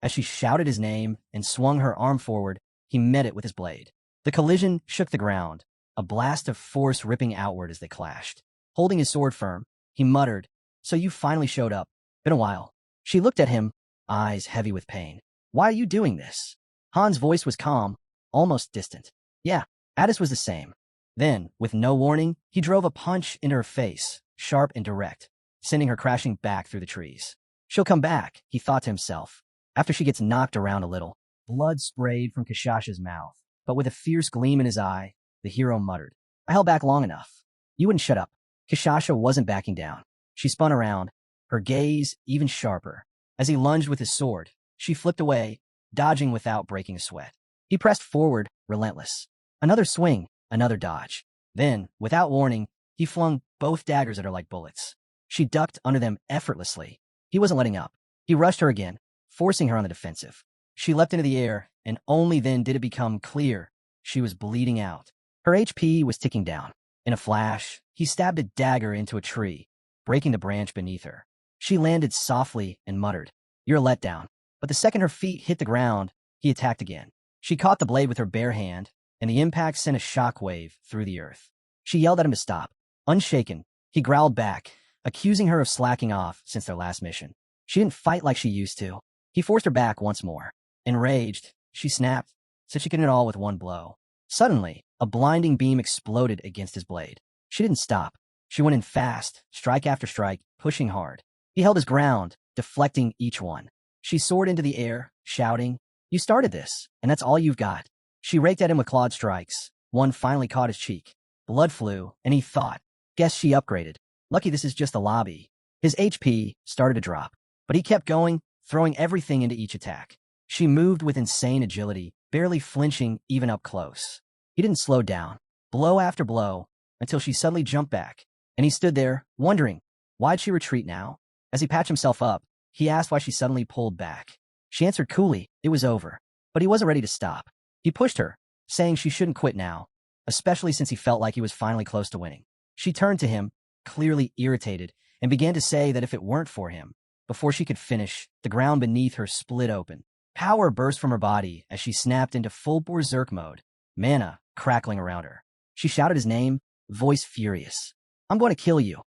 As she shouted his name and swung her arm forward, he met it with his blade. The collision shook the ground, a blast of force ripping outward as they clashed. Holding his sword firm, he muttered, "So you finally showed up. Been a while." She looked at him, eyes heavy with pain. "Why are you doing this?" Han's voice was calm, almost distant. "Yeah." Addis was the same. Then, with no warning, he drove a punch into her face, sharp and direct, sending her crashing back through the trees. She'll come back, he thought to himself, after she gets knocked around a little. Blood sprayed from Kashasha's mouth, but with a fierce gleam in his eye, the hero muttered, "I held back long enough. You wouldn't shut up." Kashasha wasn't backing down. She spun around, her gaze even sharper. As he lunged with his sword, she flipped away, dodging without breaking a sweat. He pressed forward, relentless. Another swing, another dodge. Then, without warning, he flung both daggers at her like bullets. She ducked under them effortlessly. He wasn't letting up. He rushed her again, forcing her on the defensive. She leapt into the air, and only then did it become clear she was bleeding out. Her HP was ticking down. In a flash, he stabbed a dagger into a tree, breaking the branch beneath her. She landed softly and muttered, "You're a letdown." But the second her feet hit the ground, he attacked again. She caught the blade with her bare hand, and the impact sent a shockwave through the earth. She yelled at him to stop. Unshaken, he growled back, accusing her of slacking off since their last mission. She didn't fight like she used to. He forced her back once more. Enraged, she snapped, said she could end it all with one blow. Suddenly, a blinding beam exploded against his blade. She didn't stop. She went in fast, strike after strike, pushing hard. He held his ground, deflecting each one. She soared into the air, shouting, "You started this, and that's all you've got." She raked at him with clawed strikes. One finally caught his cheek. Blood flew, and he thought, "Guess she upgraded. Lucky this is just a lobby." His HP started to drop, but he kept going, throwing everything into each attack. She moved with insane agility, barely flinching even up close. He didn't slow down, blow after blow, until she suddenly jumped back, and he stood there, wondering, why'd she retreat now? As he patched himself up, he asked why she suddenly pulled back. She answered coolly, it was over, but he wasn't ready to stop. He pushed her, saying she shouldn't quit now, especially since he felt like he was finally close to winning. She turned to him, clearly irritated, and began to say that if it weren't for him, before she could finish, the ground beneath her split open. Power burst from her body as she snapped into full berserk mode, mana crackling around her. She shouted his name, voice furious. "I'm going to kill you."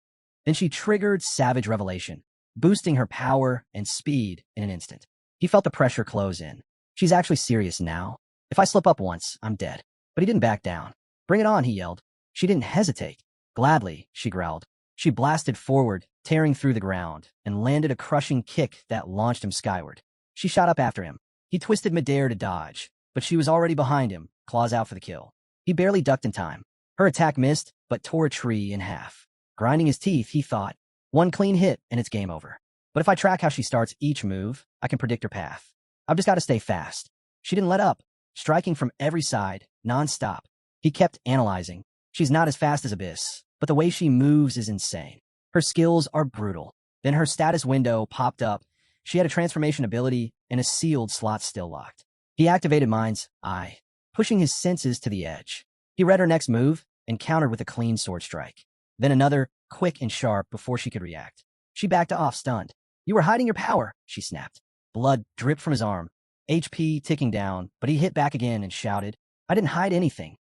Then she triggered Savage Revelation, boosting her power and speed in an instant. He felt the pressure close in. She's actually serious now. If I slip up once, I'm dead. But he didn't back down. "Bring it on," he yelled. She didn't hesitate. "Gladly," she growled. She blasted forward, tearing through the ground, and landed a crushing kick that launched him skyward. She shot up after him. He twisted midair to dodge, but she was already behind him, claws out for the kill. He barely ducked in time. Her attack missed, but tore a tree in half. Grinding his teeth, he thought, one clean hit and it's game over. But if I track how she starts each move, I can predict her path. I've just got to stay fast. She didn't let up, striking from every side, non-stop. He kept analyzing. She's not as fast as Abyss, but the way she moves is insane. Her skills are brutal. Then her status window popped up. She had a transformation ability and a sealed slot still locked. He activated Mind's Eye, pushing his senses to the edge. He read her next move and countered with a clean sword strike. Then another, quick and sharp, before she could react. She backed off, stunned. "You were hiding your power," she snapped. Blood dripped from his arm, HP ticking down, but he hit back again and shouted, "I didn't hide anything."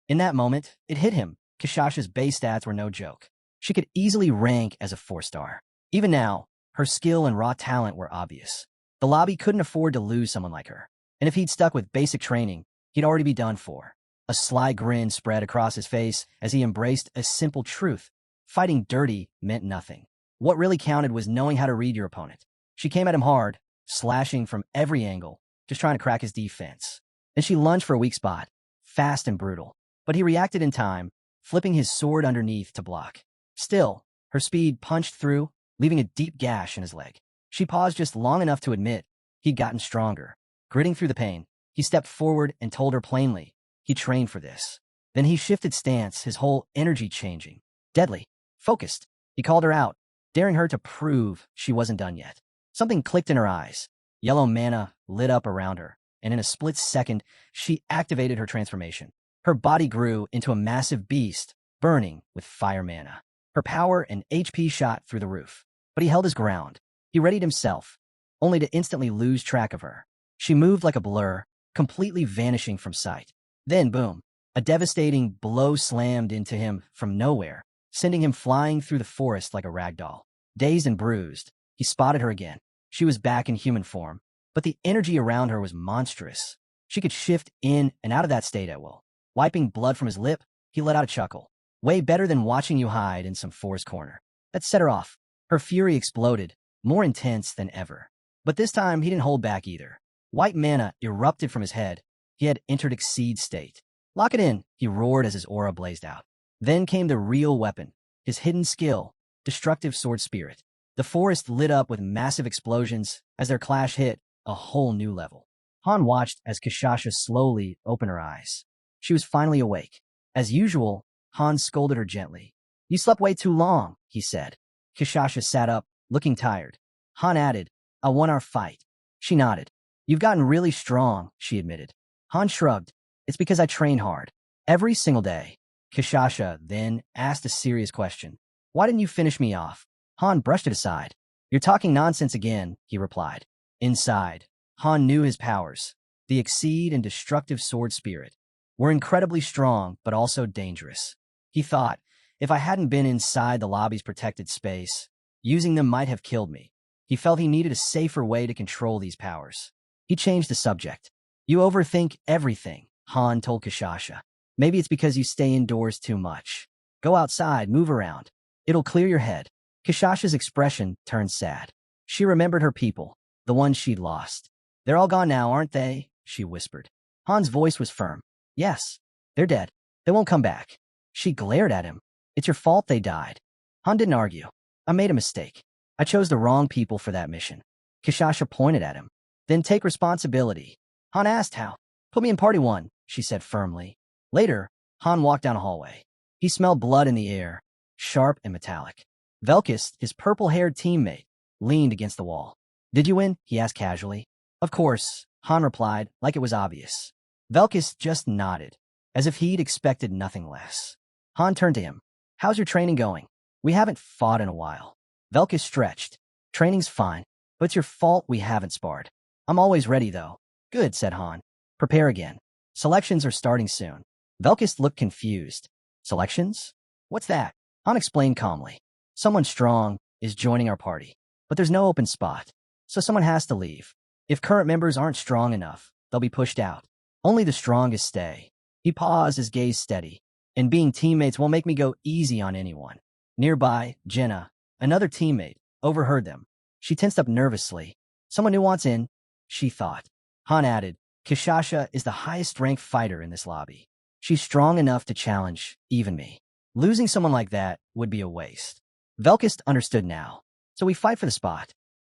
In that moment, it hit him. Kashasha's base stats were no joke. She could easily rank as a 4-star. Even now, her skill and raw talent were obvious. The lobby couldn't afford to lose someone like her. And if he'd stuck with basic training, he'd already be done for. A sly grin spread across his face as he embraced a simple truth. Fighting dirty meant nothing. What really counted was knowing how to read your opponent. She came at him hard, slashing from every angle, just trying to crack his defense. Then she lunged for a weak spot, fast and brutal. But he reacted in time, flipping his sword underneath to block. Still, her speed punched through, leaving a deep gash in his leg. She paused just long enough to admit he'd gotten stronger. Gritting through the pain, he stepped forward and told her plainly he trained for this. Then he shifted stance, his whole energy changing. Deadly, focused. He called her out, daring her to prove she wasn't done yet. Something clicked in her eyes. Yellow mana lit up around her, and in a split second, she activated her transformation. Her body grew into a massive beast, burning with fire mana. Her power and HP shot through the roof. But he held his ground. He readied himself, only to instantly lose track of her. She moved like a blur, completely vanishing from sight. Then, boom, A devastating blow slammed into him from nowhere, sending him flying through the forest like a rag doll. Dazed and bruised, he spotted her again. She was back in human form, but the energy around her was monstrous. She could shift in and out of that state at will. Wiping blood from his lip, he let out a chuckle. Way better than watching you hide in some forest corner. That set her off. Her fury exploded, more intense than ever. But this time, he didn't hold back either. White mana erupted from his head. He had entered Exceed state. Lock it in, he roared as his aura blazed out. Then came the real weapon, his hidden skill, Destructive Sword Spirit. The forest lit up with massive explosions as their clash hit a whole new level. Han watched as Kishasha slowly opened her eyes. She was finally awake. As usual, Han scolded her gently. You slept way too long, he said. Kishasha sat up, looking tired. Han added, I won our fight. She nodded. You've gotten really strong, she admitted. Han shrugged. It's because I train hard. Every single day. Kishasha then asked a serious question. Why didn't you finish me off? Han brushed it aside. You're talking nonsense again, he replied. Inside, Han knew his powers. The Exceed and Destructive Sword Spirit were incredibly strong, but also dangerous. He thought, if I hadn't been inside the lobby's protected space, using them might have killed me. He felt he needed a safer way to control these powers. He changed the subject. You overthink everything, Han told Kishasha. Maybe it's because you stay indoors too much. Go outside, move around. It'll clear your head. Kishasha's expression turned sad. She remembered her people, the ones she'd lost. They're all gone now, aren't they? She whispered. Han's voice was firm. Yes, they're dead. They won't come back. She glared at him. It's your fault they died. Han didn't argue. I made a mistake. I chose the wrong people for that mission. Kishasha pointed at him. Then take responsibility. Han asked how. Put me in party one, she said firmly. Later, Han walked down a hallway. He smelled blood in the air, sharp and metallic. Velkis, his purple-haired teammate, leaned against the wall. Did you win? He asked casually. Of course, Han replied, like it was obvious. Velkis just nodded, as if he'd expected nothing less. Han turned to him. How's your training going? We haven't fought in a while. Velkis stretched. Training's fine, but it's your fault we haven't sparred. I'm always ready, though. Good, said Han. Prepare again. Selections are starting soon. Velkis looked confused. Selections? What's that? Han explained calmly. Someone strong is joining our party, but there's no open spot, so someone has to leave. If current members aren't strong enough, they'll be pushed out. Only the strongest stay. He paused, his gaze steady. And being teammates won't make me go easy on anyone. Nearby, Jenna, another teammate, overheard them. She tensed up nervously. Someone new wants in, she thought. Han added, Kishasha is the highest-ranked fighter in this lobby. She's strong enough to challenge even me. Losing someone like that would be a waste. Velkis understood now. So we fight for the spot.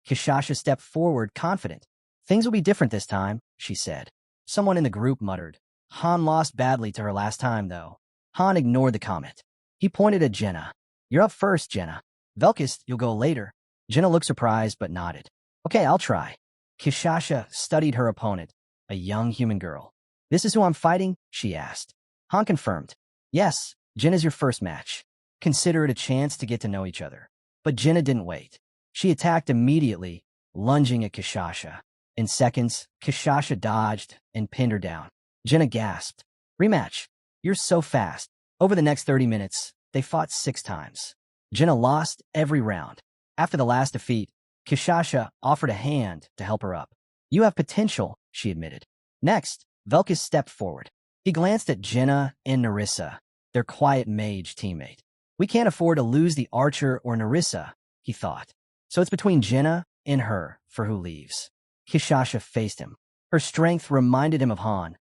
Kishasha stepped forward, confident. Things will be different this time, she said. Someone in the group muttered. Han lost badly to her last time, though. Han ignored the comment. He pointed at Jenna. You're up first, Jenna. Velkis, you'll go later. Jenna looked surprised but nodded. Okay, I'll try. Kishasha studied her opponent, a young human girl. This is who I'm fighting? She asked. Han confirmed. Yes, Jenna's your first match. Consider it a chance to get to know each other. But Jenna didn't wait. She attacked immediately, lunging at Kishasha. In seconds, Kishasha dodged and pinned her down. Jenna gasped. Rematch. You're so fast. Over the next 30 minutes, they fought 6 times. Jenna lost every round. After the last defeat, Kishasha offered a hand to help her up. You have potential, she admitted. Next, Velkis stepped forward. He glanced at Jenna and Narissa, their quiet mage teammate. We can't afford to lose the archer or Narissa, he thought. So it's between Jenna and her for who leaves. Kishasha faced him. Her strength reminded him of Han,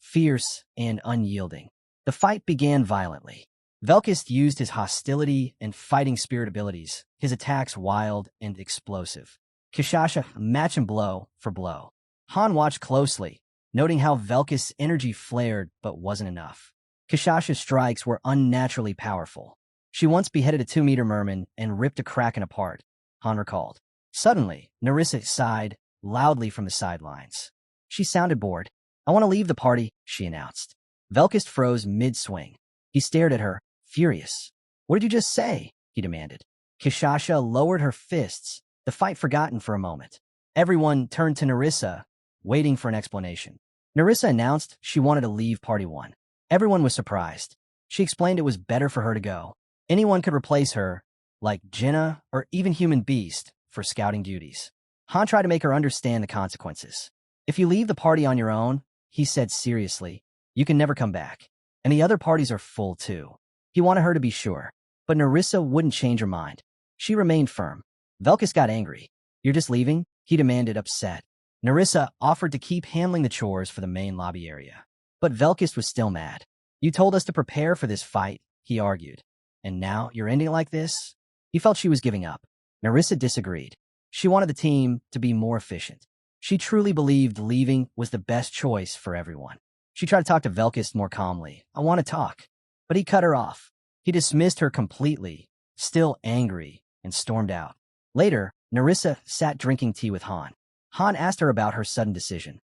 fierce and unyielding. The fight began violently. Velkis used his hostility and fighting spirit abilities, his attacks wild and explosive. Kishasha matched him blow for blow. Han watched closely, noting how Velkis' energy flared but wasn't enough. Kishasha's strikes were unnaturally powerful. She once beheaded a 2-meter merman and ripped a kraken apart, Han recalled. Suddenly, Narissa sighed loudly from the sidelines. She sounded bored. I want to leave the party, she announced. Velkis froze mid-swing. He stared at her, furious. What did you just say? He demanded. Kishasha lowered her fists, the fight forgotten for a moment. Everyone turned to Narissa, waiting for an explanation. Narissa announced she wanted to leave Party 1. Everyone was surprised. She explained it was better for her to go. Anyone could replace her, like Jenna or even Human Beast, for scouting duties. Han tried to make her understand the consequences. If you leave the party on your own, he said seriously, you can never come back. And the other parties are full too. He wanted her to be sure. But Nerissa wouldn't change her mind. She remained firm. Velkus got angry. You're just leaving? He demanded, upset. Nerissa offered to keep handling the chores for the main lobby area. But Velkus was still mad. You told us to prepare for this fight, he argued. And now you're ending like this? He felt she was giving up. Nerissa disagreed. She wanted the team to be more efficient. She truly believed leaving was the best choice for everyone. She tried to talk to Velkus more calmly. I want to talk. But he cut her off. He dismissed her completely, still angry, and stormed out. Later, Nerissa sat drinking tea with Han. Han asked her about her sudden decision.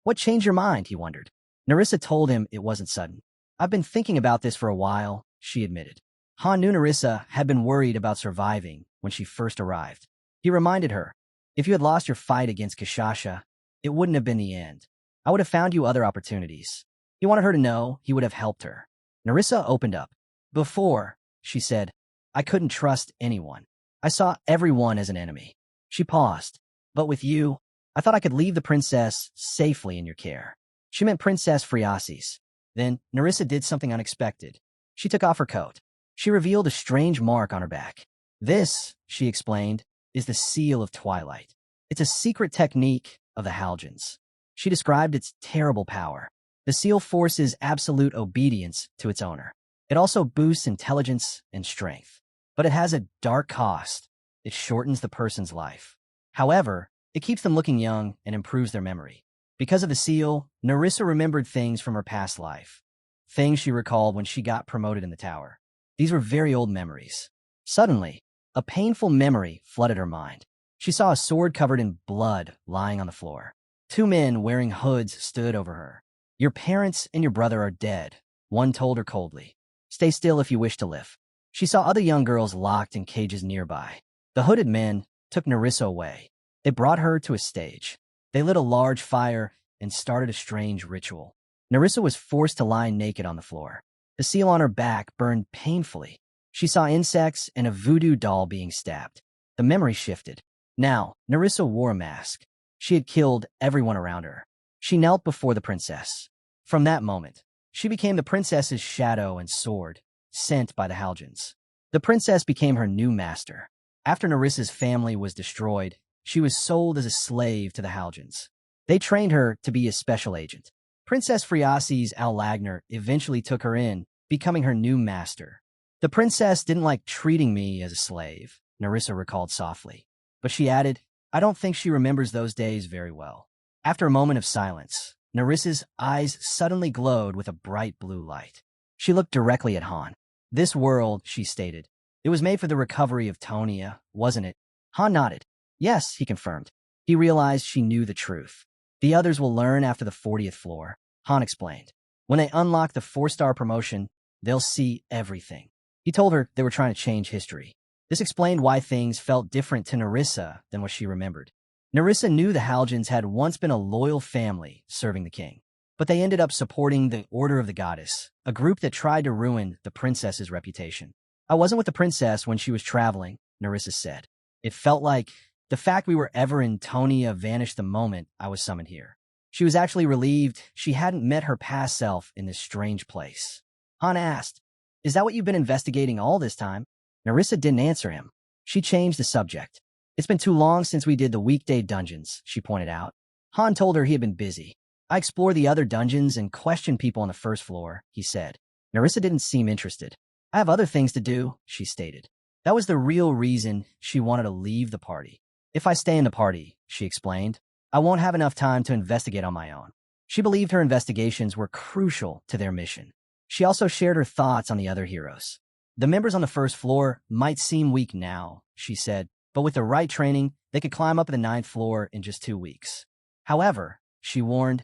What changed your mind, he wondered. Nerissa told him it wasn't sudden. I've been thinking about this for a while, she admitted. Han knew Nerissa had been worried about surviving when she first arrived. He reminded her, if you had lost your fight against Kashasha, it wouldn't have been the end. I would have found you other opportunities. He wanted her to know he would have helped her. Nerissa opened up. Before, she said, I couldn't trust anyone. I saw everyone as an enemy. She paused. But with you, I thought I could leave the princess safely in your care. She meant Princess Friasis. Then Nerissa did something unexpected. She took off her coat. She revealed a strange mark on her back. This, she explained, is the Seal of Twilight. It's a secret technique of the Halgens. She described its terrible power. The seal forces absolute obedience to its owner. It also boosts intelligence and strength. But it has a dark cost. It shortens the person's life. However, it keeps them looking young and improves their memory. Because of the seal, Nerissa remembered things from her past life. Things she recalled when she got promoted in the tower. These were very old memories. Suddenly, a painful memory flooded her mind. She saw a sword covered in blood lying on the floor. Two men wearing hoods stood over her. Your parents and your brother are dead, one told her coldly. Stay still if you wish to live. She saw other young girls locked in cages nearby. The hooded men took Nerissa away. They brought her to a stage. They lit a large fire and started a strange ritual. Nerissa was forced to lie naked on the floor. The seal on her back burned painfully. She saw insects and a voodoo doll being stabbed. The memory shifted. Now, Nerissa wore a mask. She had killed everyone around her. She knelt before the princess. From that moment, she became the princess's shadow and sword, sent by the Halgens. The princess became her new master. After Nerissa's family was destroyed, she was sold as a slave to the Halgens. They trained her to be a special agent. Princess Friasis Al-Lagner eventually took her in, becoming her new master. The princess didn't like treating me as a slave, Nerissa recalled softly. But she added, I don't think she remembers those days very well. After a moment of silence, Nerissa's eyes suddenly glowed with a bright blue light. She looked directly at Han. This world, she stated. It was made for the recovery of Tonia, wasn't it? Han nodded. Yes, he confirmed. He realized she knew the truth. The others will learn after the 40th floor, Han explained. When they unlock the 4-star promotion, they'll see everything. He told her they were trying to change history. This explained why things felt different to Nerissa than what she remembered. Nerissa knew the Halgens had once been a loyal family serving the king, but they ended up supporting the Order of the Goddess, a group that tried to ruin the princess's reputation. I wasn't with the princess when she was traveling, Nerissa said. It felt like the fact we were ever in Tonia vanished the moment I was summoned here. She was actually relieved she hadn't met her past self in this strange place. Han asked, Is that what you've been investigating all this time? Nerissa didn't answer him. She changed the subject. It's been too long since we did the weekday dungeons, she pointed out. Han told her he had been busy. I explored the other dungeons and questioned people on the first floor, he said. Nerissa didn't seem interested. I have other things to do, she stated. That was the real reason she wanted to leave the party. If I stay in the party, she explained, I won't have enough time to investigate on my own. She believed her investigations were crucial to their mission. She also shared her thoughts on the other heroes. The members on the first floor might seem weak now, she said, but with the right training, they could climb up to the 9th floor in just 2 weeks. However, she warned,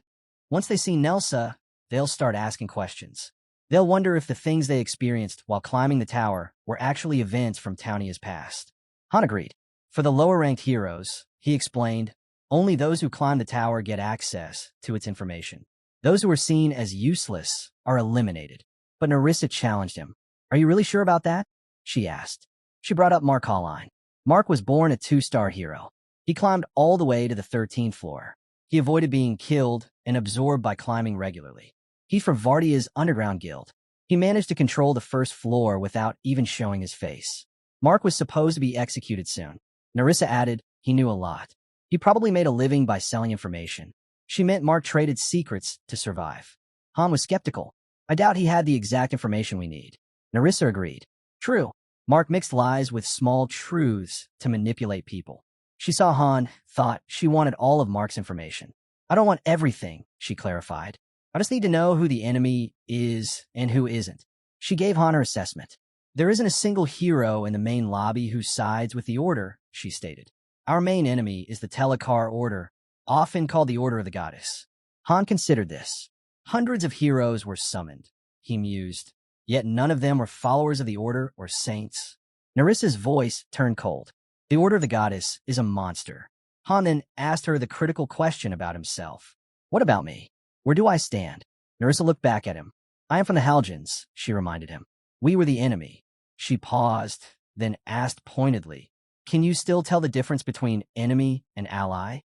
once they see Nelsa, they'll start asking questions. They'll wonder if the things they experienced while climbing the tower were actually events from Townia's past. Han agreed. For the lower-ranked heroes, he explained, only those who climb the tower get access to its information. Those who are seen as useless are eliminated. But Narissa challenged him. Are you really sure about that? She asked. She brought up Mark Holline. Mark was born a 2-star hero. He climbed all the way to the 13th floor. He avoided being killed and absorbed by climbing regularly. He's from Vardia's underground guild. He managed to control the first floor without even showing his face. Mark was supposed to be executed soon. Narissa added, he knew a lot. He probably made a living by selling information. She meant Mark traded secrets to survive. Han was skeptical. I doubt he had the exact information we need. Narissa agreed. True. Mark mixed lies with small truths to manipulate people. She saw Han, thought she wanted all of Mark's information. I don't want everything, she clarified. I just need to know who the enemy is and who isn't. She gave Han her assessment. There isn't a single hero in the main lobby who sides with the Order, she stated. Our main enemy is the Telekar Order, often called the Order of the Goddess. Han considered this. Hundreds of heroes were summoned, he mused, yet none of them were followers of the Order or saints. Narissa's voice turned cold. The Order of the Goddess is a monster. Han then asked her the critical question about himself. What about me? Where do I stand? Narissa looked back at him. I am from the Halgens, she reminded him. We were the enemy. She paused, then asked pointedly, can you still tell the difference between enemy and ally?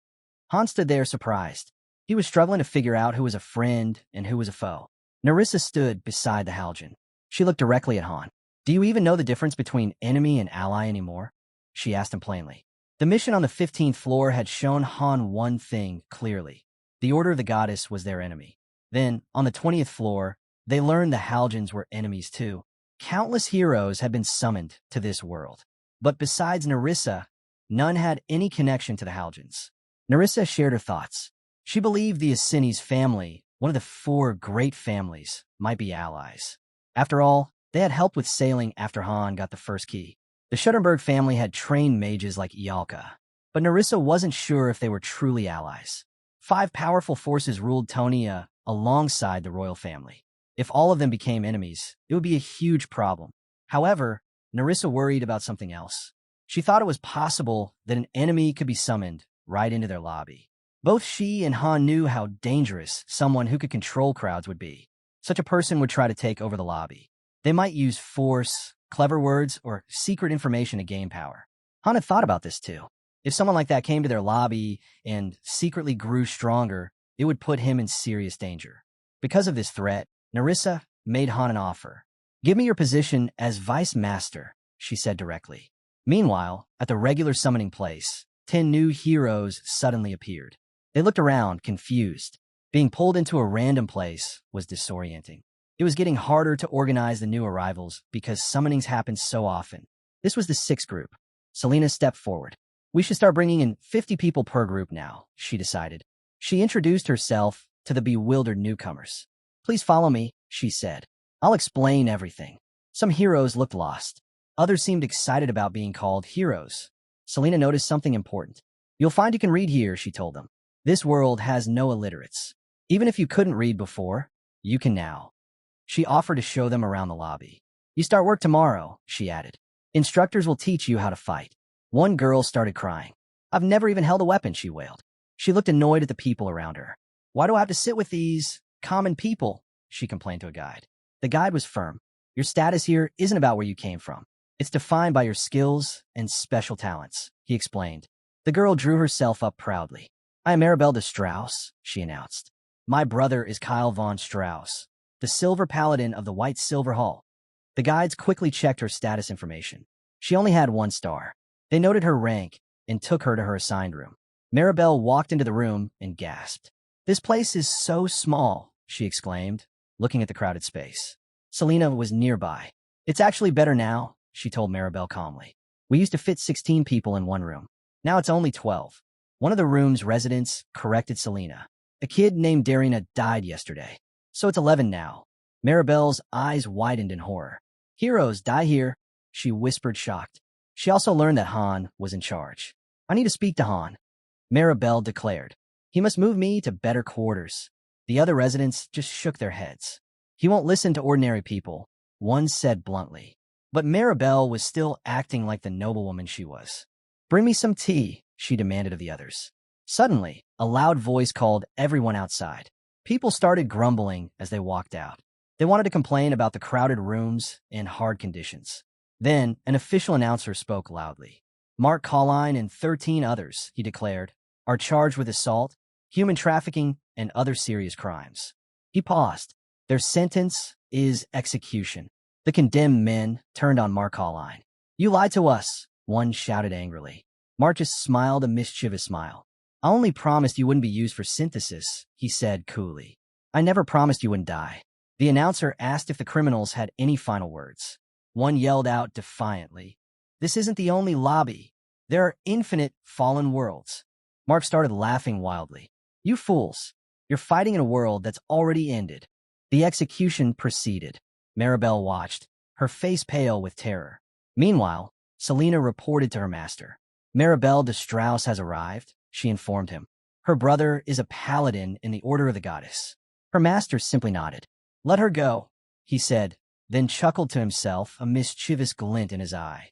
Han stood there surprised. He was struggling to figure out who was a friend and who was a foe. Narissa stood beside the Halgen. She looked directly at Han. Do you even know the difference between enemy and ally anymore? She asked him plainly. The mission on the 15th floor had shown Han one thing clearly. The Order of the Goddess was their enemy. Then, on the 20th floor, they learned the Halgens were enemies too. Countless heroes had been summoned to this world. But besides Narissa, none had any connection to the Halgens. Narissa shared her thoughts. She believed the Asini's family, one of the 4 great families, might be allies. After all, they had helped with sailing after Han got the first key. The Schuttenberg family had trained mages like Ialka, but Narissa wasn't sure if they were truly allies. 5 powerful forces ruled Tonia alongside the royal family. If all of them became enemies, it would be a huge problem. However, Narissa worried about something else. She thought it was possible that an enemy could be summoned right into their lobby. Both she and Han knew how dangerous someone who could control crowds would be. Such a person would try to take over the lobby. They might use force, clever words, or secret information to gain power. Han had thought about this too. If someone like that came to their lobby and secretly grew stronger, it would put him in serious danger. Because of this threat, Narissa made Han an offer. Give me your position as Vice Master, she said directly. Meanwhile, at the regular summoning place, 10 new heroes suddenly appeared. They looked around, confused. Being pulled into a random place was disorienting. It was getting harder to organize the new arrivals because summonings happened so often. This was the 6th group. Selena stepped forward. We should start bringing in 50 people per group now, she decided. She introduced herself to the bewildered newcomers. Please follow me, she said. I'll explain everything. Some heroes looked lost. Others seemed excited about being called heroes. Selena noticed something important. You'll find you can read here, she told them. This world has no illiterates. Even if you couldn't read before, you can now. She offered to show them around the lobby. You start work tomorrow, she added. Instructors will teach you how to fight. One girl started crying. I've never even held a weapon, she wailed. She looked annoyed at the people around her. Why do I have to sit with these common people? She complained to a guide. The guide was firm. Your status here isn't about where you came from. It's defined by your skills and special talents, he explained. The girl drew herself up proudly. I am Arabelle de Strauss, she announced. My brother is Kyle von Strauss, the Silver Paladin of the White Silver Hall. The guides quickly checked her status information. She only had 1 star. They noted her rank and took her to her assigned room. Maribel walked into the room and gasped. This place is so small, she exclaimed, looking at the crowded space. Selena was nearby. It's actually better now, she told Maribel calmly. We used to fit 16 people in one room. Now it's only 12. One of the room's residents corrected Selena. A kid named Darina died yesterday, so it's 11 now. Maribel's eyes widened in horror. Heroes die here, she whispered, shocked. She also learned that Han was in charge. I need to speak to Han, Maribel declared. He must move me to better quarters. The other residents just shook their heads. He won't listen to ordinary people, one said bluntly. But Maribel was still acting like the noblewoman she was. Bring me some tea, she demanded of the others. Suddenly, a loud voice called everyone outside. People started grumbling as they walked out. They wanted to complain about the crowded rooms and hard conditions. Then, an official announcer spoke loudly. Mark Colline and 13 others, he declared, are charged with assault, human trafficking, and other serious crimes. He paused. Their sentence is execution. The condemned men turned on Mark Colline. You lied to us, one shouted angrily. Mark just smiled a mischievous smile. I only promised you wouldn't be used for synthesis, he said coolly. I never promised you wouldn't die. The announcer asked if the criminals had any final words. One yelled out defiantly, this isn't the only lobby. There are infinite fallen worlds. Mark started laughing wildly. You fools. You're fighting in a world that's already ended. The execution proceeded. Maribel watched, her face pale with terror. Meanwhile, Selena reported to her master. Maribel de Strauss has arrived, she informed him. Her brother is a paladin in the Order of the Goddess. Her master simply nodded. Let her go, he said, then chuckled to himself, a mischievous glint in his eye.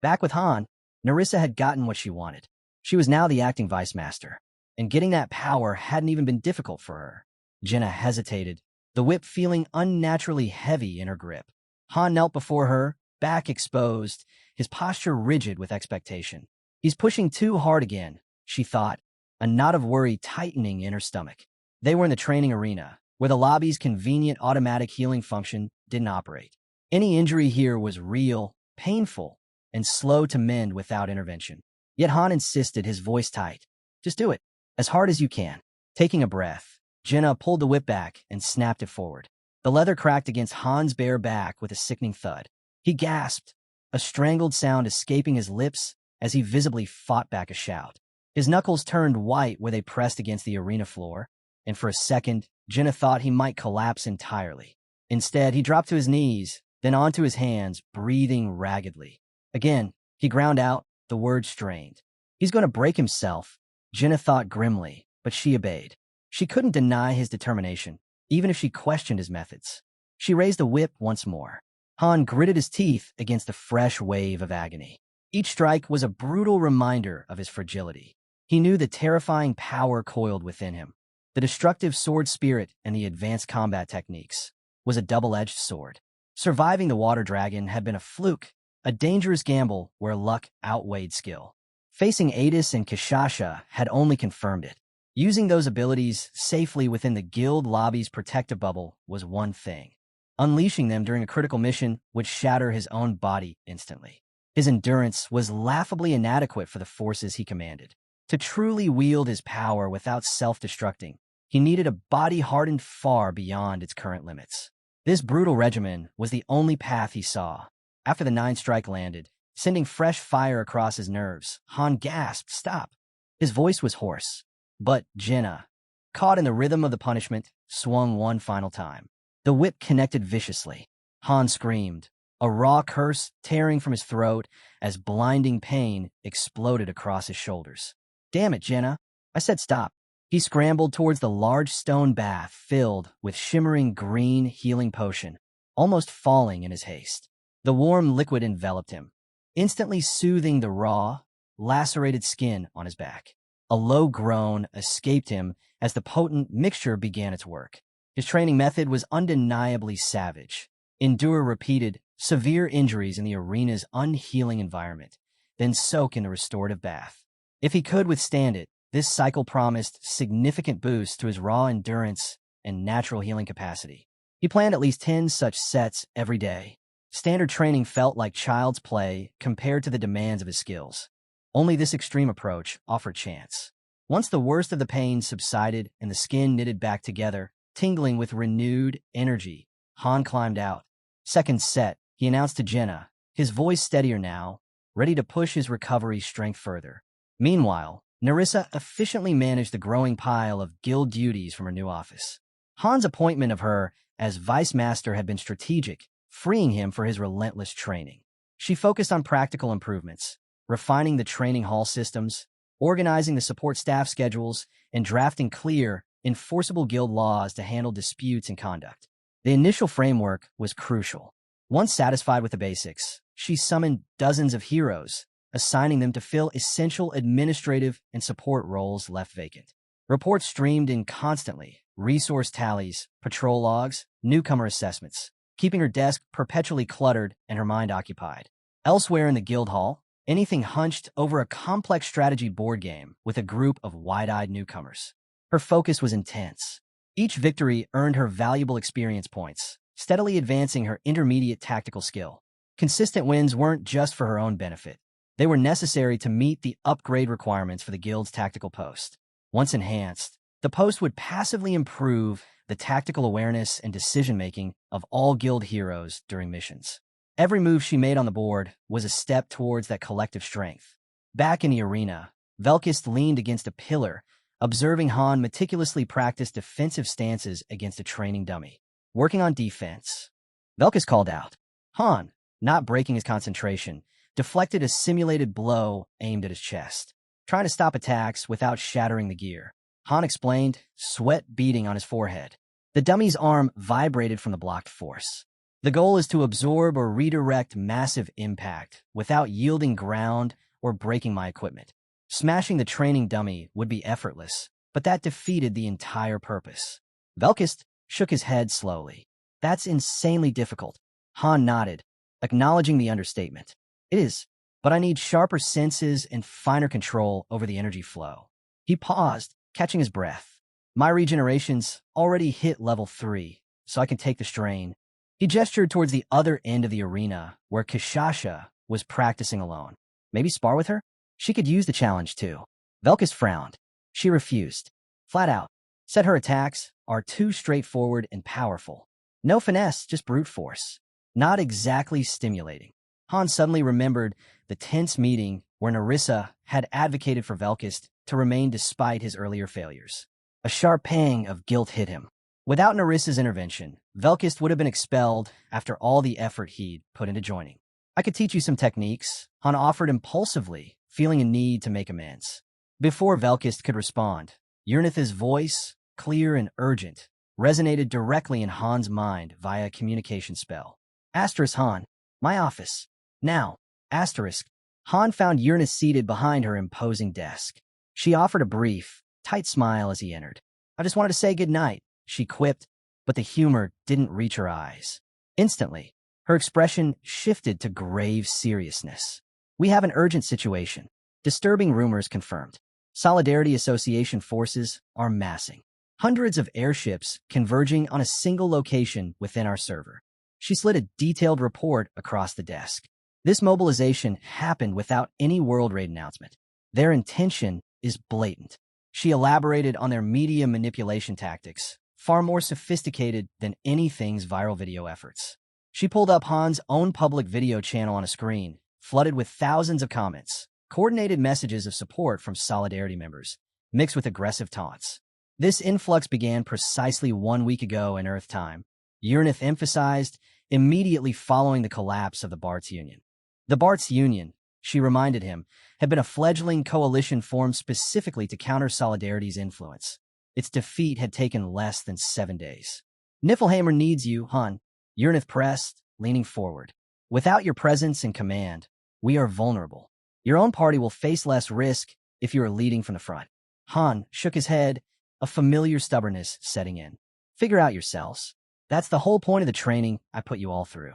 Back with Han, Nerissa had gotten what she wanted. She was now the acting vice master, and getting that power hadn't even been difficult for her. Jenna hesitated, the whip feeling unnaturally heavy in her grip. Han knelt before her, back exposed, his posture rigid with expectation. He's pushing too hard again, she thought, a knot of worry tightening in her stomach. They were in the training arena, where the lobby's convenient automatic healing function didn't operate. Any injury here was real, painful, and slow to mend without intervention. Yet Han insisted, his voice tight. Just do it, as hard as you can. Taking a breath, Jenna pulled the whip back and snapped it forward. The leather cracked against Han's bare back with a sickening thud. He gasped, a strangled sound escaping his lips as he visibly fought back a shout. His knuckles turned white where they pressed against the arena floor, and for a second, Jenna thought he might collapse entirely. Instead, he dropped to his knees, then onto his hands, breathing raggedly. Again, he ground out, the words strained. He's going to break himself, Jenna thought grimly, but she obeyed. She couldn't deny his determination, even if she questioned his methods. She raised the whip once more. Han gritted his teeth against a fresh wave of agony. Each strike was a brutal reminder of his fragility. He knew the terrifying power coiled within him. The destructive sword spirit and the advanced combat techniques was a double-edged sword. Surviving the water dragon had been a fluke, a dangerous gamble where luck outweighed skill. Facing Adis and Kishasha had only confirmed it. Using those abilities safely within the guild lobby's protective bubble was one thing. Unleashing them during a critical mission would shatter his own body instantly. His endurance was laughably inadequate for the forces he commanded. To truly wield his power without self-destructing, he needed a body hardened far beyond its current limits. This brutal regimen was the only path he saw. After the 9th strike landed, sending fresh fire across his nerves, Han gasped, stop. His voice was hoarse. But Jenna, caught in the rhythm of the punishment, swung one final time. The whip connected viciously. Han screamed, a raw curse tearing from his throat as blinding pain exploded across his shoulders. Damn it, Jenna. I said stop. He scrambled towards the large stone bath filled with shimmering green healing potion, almost falling in his haste. The warm liquid enveloped him, instantly soothing the raw, lacerated skin on his back. A low groan escaped him as the potent mixture began its work. His training method was undeniably savage. Endure repeated, severe injuries in the arena's unhealing environment, then soak in the restorative bath. If he could withstand it, this cycle promised significant boosts to his raw endurance and natural healing capacity. He planned at least 10 such sets every day. Standard training felt like child's play compared to the demands of his skills. Only this extreme approach offered chance. Once the worst of the pain subsided and the skin knitted back together, tingling with renewed energy, Han climbed out. Second set, he announced to Jenna, his voice steadier now, ready to push his recovery strength further. Meanwhile, Nerissa efficiently managed the growing pile of guild duties from her new office. Han's appointment of her as vice master had been strategic, freeing him for his relentless training. She focused on practical improvements, refining the training hall systems, organizing the support staff schedules, and drafting clear, enforceable guild laws to handle disputes and conduct. The initial framework was crucial. Once satisfied with the basics, she summoned dozens of heroes, assigning them to fill essential administrative and support roles left vacant. Reports streamed in constantly, resource tallies, patrol logs, newcomer assessments, keeping her desk perpetually cluttered and her mind occupied. Elsewhere in the guild hall, anything hunched over a complex strategy board game with a group of wide-eyed newcomers. Her focus was intense. Each victory earned her valuable experience points, steadily advancing her intermediate tactical skill. Consistent wins weren't just for her own benefit. They were necessary to meet the upgrade requirements for the guild's tactical post. Once enhanced, the post would passively improve the tactical awareness and decision-making of all guild heroes during missions. Every move she made on the board was a step towards that collective strength. Back in the arena, Velkist leaned against a pillar, observing Han meticulously practice defensive stances against a training dummy. Working on defense, Velkist called out. Han, not breaking his concentration, deflected a simulated blow aimed at his chest, trying to stop attacks without shattering the gear. Han explained, sweat beading on his forehead. The dummy's arm vibrated from the blocked force. The goal is to absorb or redirect massive impact without yielding ground or breaking my equipment. Smashing the training dummy would be effortless, but that defeated the entire purpose. Velkist shook his head slowly. That's insanely difficult. Han nodded, acknowledging the understatement. It is, but I need sharper senses and finer control over the energy flow. He paused, catching his breath. My regeneration's already hit level 3, so I can take the strain. He gestured towards the other end of the arena, where Kishasha was practicing alone. Maybe spar with her? She could use the challenge too. Velkist frowned. She refused. Flat out. Said her attacks are too straightforward and powerful. No finesse, just brute force. Not exactly stimulating. Han suddenly remembered the tense meeting where Narissa had advocated for Velkist to remain despite his earlier failures. A sharp pang of guilt hit him. Without Narissa's intervention, Velkist would have been expelled after all the effort he'd put into joining. I could teach you some techniques, Han offered impulsively, feeling a need to make amends. Before Velkist could respond, Urnith's voice, clear and urgent, resonated directly in Han's mind via a communication spell. Asterisk Han, my office. Now, asterisk. Han found Urnith seated behind her imposing desk. She offered a brief, tight smile as he entered. I just wanted to say goodnight, she quipped, but the humor didn't reach her eyes. Instantly, her expression shifted to grave seriousness. We have an urgent situation. Disturbing rumors confirmed. Solidarity Association forces are massing. Hundreds of airships converging on a single location within our server. She slid a detailed report across the desk. This mobilization happened without any World Raid announcement. Their intention is blatant. She elaborated on their media manipulation tactics, far more sophisticated than anything's viral video efforts. She pulled up Han's own public video channel on a screen, flooded with thousands of comments, coordinated messages of support from Solidarity members, mixed with aggressive taunts. This influx began precisely 1 week ago in Earth time, Urnith emphasized, immediately following the collapse of the Barts Union. The Barts Union, she reminded him, had been a fledgling coalition formed specifically to counter Solidarity's influence. Its defeat had taken less than 7 days. Niflheimer needs you, Han, Urnith pressed, leaning forward. Without your presence and command, we are vulnerable. Your own party will face less risk if you are leading from the front. Han shook his head, a familiar stubbornness setting in. Figure out yourselves. That's the whole point of the training I put you all through.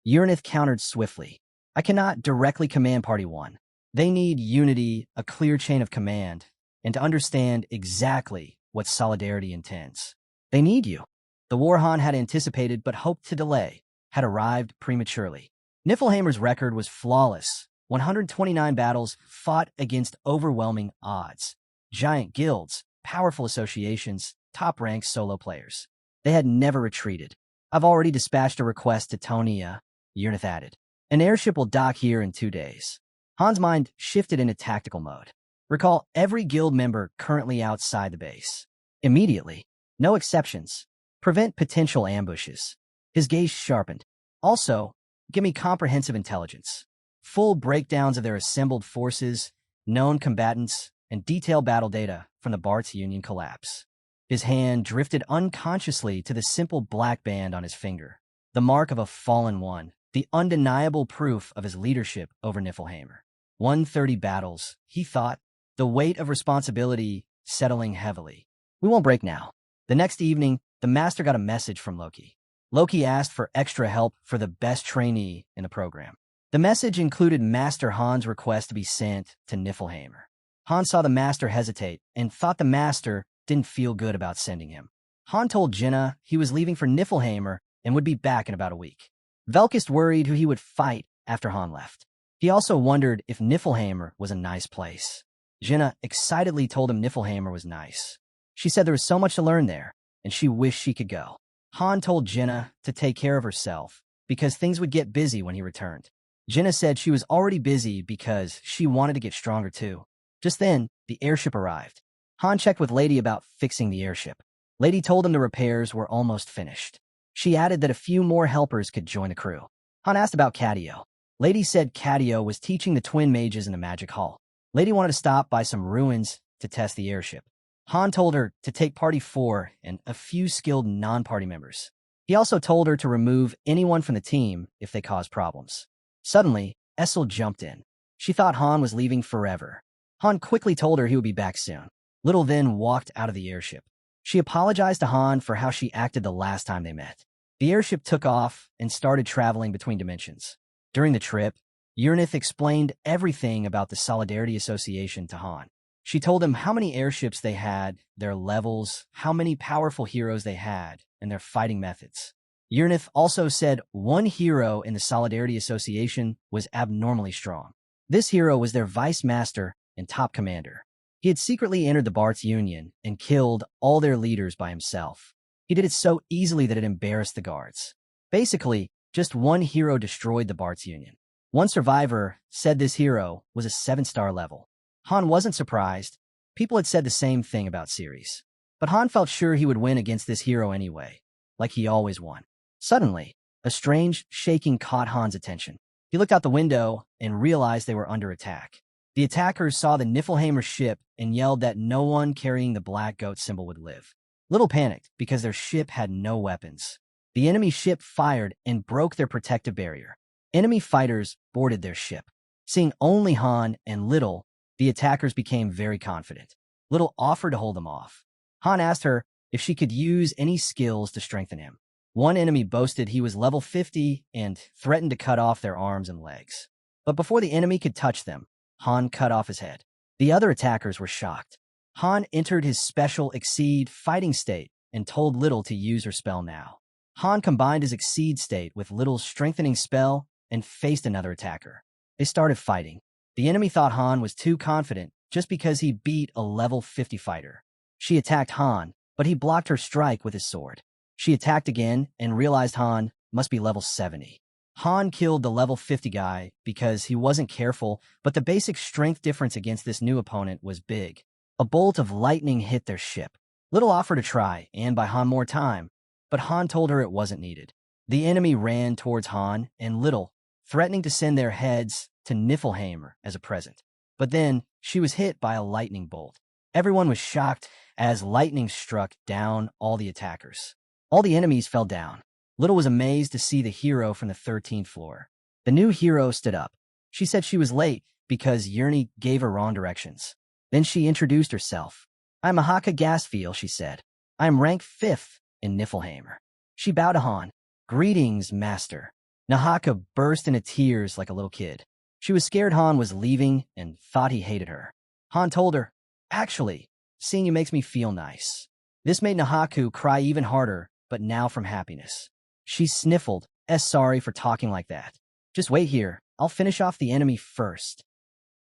Urnith countered swiftly. I cannot directly command Party 1. They need unity, a clear chain of command, and to understand exactly what Solidarity intends. They need you. The war Han had anticipated but hoped to delay had arrived prematurely. Niflheimer's record was flawless. 129 battles fought against overwhelming odds. Giant guilds, powerful associations, top-ranked solo players. They had never retreated. I've already dispatched a request to Tonia, Urnith added. An airship will dock here in 2 days. Han's mind shifted into tactical mode. Recall every guild member currently outside the base. Immediately. No exceptions. Prevent potential ambushes. His gaze sharpened. Also, give me comprehensive intelligence. Full breakdowns of their assembled forces, known combatants, and detailed battle data from the Barts Union collapse. His hand drifted unconsciously to the simple black band on his finger, the mark of a fallen one, the undeniable proof of his leadership over Niflheimer. 130 battles, he thought, the weight of responsibility settling heavily. We won't break now. The next evening, the master got a message from Loki. Loki asked for extra help for the best trainee in the program. The message included Master Han's request to be sent to Niflheimer. Han saw the master hesitate and thought the master didn't feel good about sending him. Han told Jenna he was leaving for Niflheimer and would be back in about a week. Velkist worried who he would fight after Han left. He also wondered if Niflheimer was a nice place. Jenna excitedly told him Niflheimer was nice. She said there was so much to learn there, and she wished she could go. Han told Jenna to take care of herself because things would get busy when he returned. Jenna said she was already busy because she wanted to get stronger too. Just then, the airship arrived. Han checked with Lady about fixing the airship. Lady told him the repairs were almost finished. She added that a few more helpers could join the crew. Han asked about Cadio. Lady said Cadio was teaching the twin mages in the magic hall. Lady wanted to stop by some ruins to test the airship. Han told her to take Party 4 and a few skilled non-party members. He also told her to remove anyone from the team if they caused problems. Suddenly, Essel jumped in. She thought Han was leaving forever. Han quickly told her he would be back soon. Little then walked out of the airship. She apologized to Han for how she acted the last time they met. The airship took off and started traveling between dimensions. During the trip, Urnith explained everything about the Solidarity Association to Han. She told him how many airships they had, their levels, how many powerful heroes they had, and their fighting methods. Urnith also said one hero in the Solidarity Association was abnormally strong. This hero was their vice master and top commander. He had secretly entered the Bart's Union and killed all their leaders by himself. He did it so easily that it embarrassed the guards. Basically, just one hero destroyed the Bart's Union. One survivor said this hero was a 7-star level. Han wasn't surprised. People had said the same thing about Ceres. But Han felt sure he would win against this hero anyway, like he always won. Suddenly, a strange shaking caught Han's attention. He looked out the window and realized they were under attack. The attackers saw the Niflheimer ship and yelled that no one carrying the black goat symbol would live. Little panicked because their ship had no weapons. The enemy ship fired and broke their protective barrier. Enemy fighters boarded their ship. Seeing only Han and Little, the attackers became very confident. Little offered to hold them off. Han asked her if she could use any skills to strengthen him. One enemy boasted he was level 50 and threatened to cut off their arms and legs. But before the enemy could touch them, Han cut off his head. The other attackers were shocked. Han entered his special Exceed fighting state and told Little to use her spell now. Han combined his Exceed state with Little's strengthening spell and faced another attacker. They started fighting. The enemy thought Han was too confident just because he beat a level 50 fighter. She attacked Han, but he blocked her strike with his sword. She attacked again and realized Han must be level 70. Han killed the level 50 guy because he wasn't careful, but the basic strength difference against this new opponent was big. A bolt of lightning hit their ship. Little offered to try and buy Han more time, but Han told her it wasn't needed. The enemy ran towards Han and Little, threatening to send their heads to Niflheimer as a present. But then she was hit by a lightning bolt. Everyone was shocked as lightning struck down all the attackers. All the enemies fell down. Little was amazed to see the hero from the 13th floor. The new hero stood up. She said she was late because Yurni gave her wrong directions. Then she introduced herself. I'm Ahaka Gasfiel, she said. I'm rank 5th in Niflheimer. She bowed to Han. Greetings, master. Nahaka burst into tears like a little kid. She was scared Han was leaving and thought he hated her. Han told her, actually, seeing you makes me feel nice. This made Nahaku cry even harder, but now from happiness. She sniffled, sorry for talking like that. Just wait here, I'll finish off the enemy first.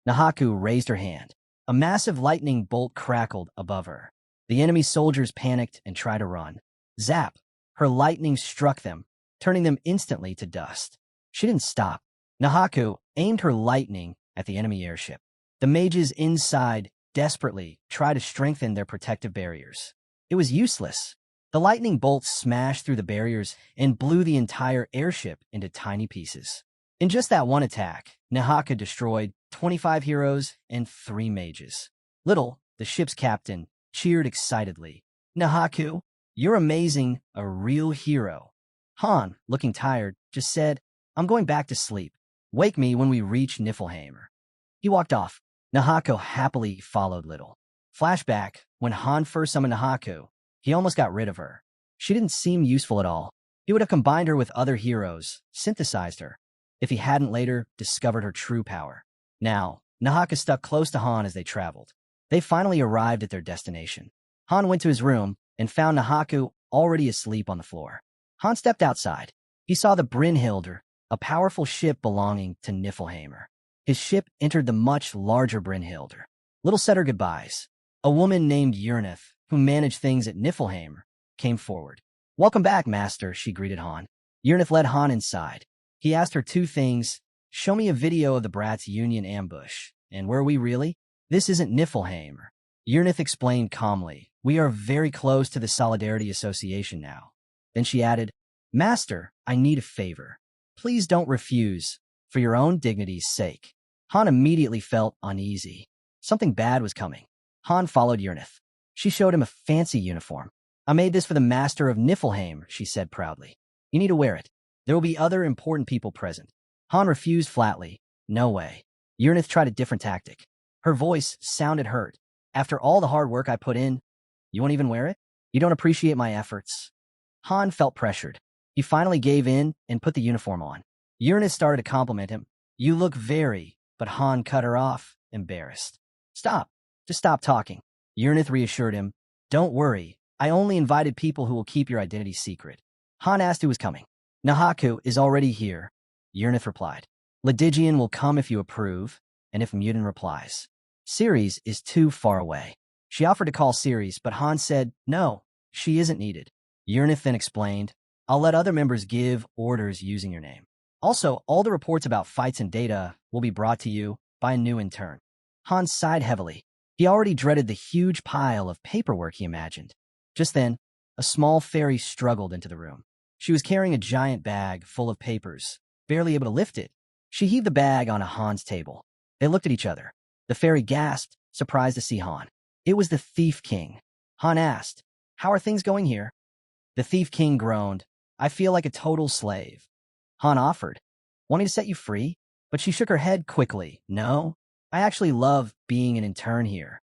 Nahaku raised her hand. A massive lightning bolt crackled above her. The enemy soldiers panicked and tried to run. Zap! Her lightning struck them, turning them instantly to dust. She didn't stop. Nahaku aimed her lightning at the enemy airship. The mages inside desperately tried to strengthen their protective barriers. It was useless. The lightning bolt smashed through the barriers and blew the entire airship into tiny pieces. In just that one attack, Nahaka destroyed 25 heroes and 3 mages. Little, the ship's captain, cheered excitedly. Nahaku, you're amazing, a real hero. Han, looking tired, just said, I'm going back to sleep. Wake me when we reach Niflheimer. He walked off. Nahako happily followed Little. Flashback, when Han first summoned Nahaku, He almost got rid of her. She didn't seem useful at all. He would have combined her with other heroes, synthesized her, if he hadn't later discovered her true power. Now, Nahaka stuck close to Han as they traveled. They finally arrived at their destination. Han went to his room and found Nahaku already asleep on the floor. Han stepped outside. He saw the Brynhilder, a powerful ship belonging to Niflheimer. His ship entered the much larger Brynhilder. Little said her goodbyes. A woman named Urnith, who managed things at Niflheimer, came forward. "Welcome back, Master," she greeted Han. Urnith led Han inside. He asked her two things. "Show me a video of the Brat's Union ambush. And were we really? This isn't Niflheimer." Urnith explained calmly. "We are very close to the Solidarity Association now." Then she added, "Master, I need a favor. Please don't refuse, for your own dignity's sake." Han immediately felt uneasy. Something bad was coming. Han followed Urnith. She showed him a fancy uniform. "I made this for the Master of Niflheim," she said proudly. "You need to wear it. There will be other important people present." Han refused flatly. "No way." Urnith tried a different tactic. Her voice sounded hurt. "After all the hard work I put in, you won't even wear it? You don't appreciate my efforts?" Han felt pressured. He finally gave in and put the uniform on. Urnith started to compliment him. "You look very," but Han cut her off, embarrassed. "Stop. Just stop talking." Urnith reassured him. "Don't worry. I only invited people who will keep your identity secret." Han asked who was coming. "Nahaku is already here," Urnith replied. "Ledigian will come if you approve, and if Mutin replies. Ceres is too far away." She offered to call Ceres, but Han said, "No, she isn't needed." Urnith then explained, "I'll let other members give orders using your name. Also, all the reports about fights and data will be brought to you by a new intern." Han sighed heavily. He already dreaded the huge pile of paperwork he imagined. Just then, a small fairy struggled into the room. She was carrying a giant bag full of papers, barely able to lift it. She heaved the bag onto Han's table. They looked at each other. The fairy gasped, surprised to see Han. It was the Thief King. Han asked, "How are things going here?" The Thief King groaned. "I feel like a total slave." Han offered, "Wanting to set you free?" But she shook her head quickly. "No, I actually love being an intern here."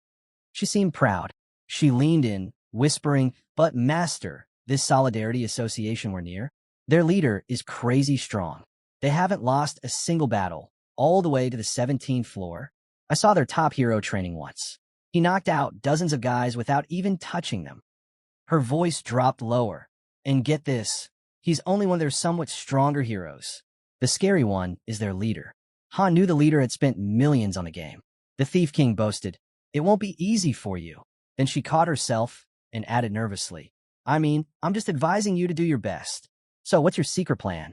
She seemed proud. She leaned in, whispering, "But Master, this Solidarity Association we're near, their leader is crazy strong. They haven't lost a single battle, all the way to the 17th floor. I saw their top hero training once. He knocked out dozens of guys without even touching them." Her voice dropped lower. "And get this, he's only one of their somewhat stronger heroes. The scary one is their leader." Han knew the leader had spent millions on the game. The Thief King boasted, "It won't be easy for you." Then she caught herself and added nervously, "I mean, I'm just advising you to do your best. So what's your secret plan?"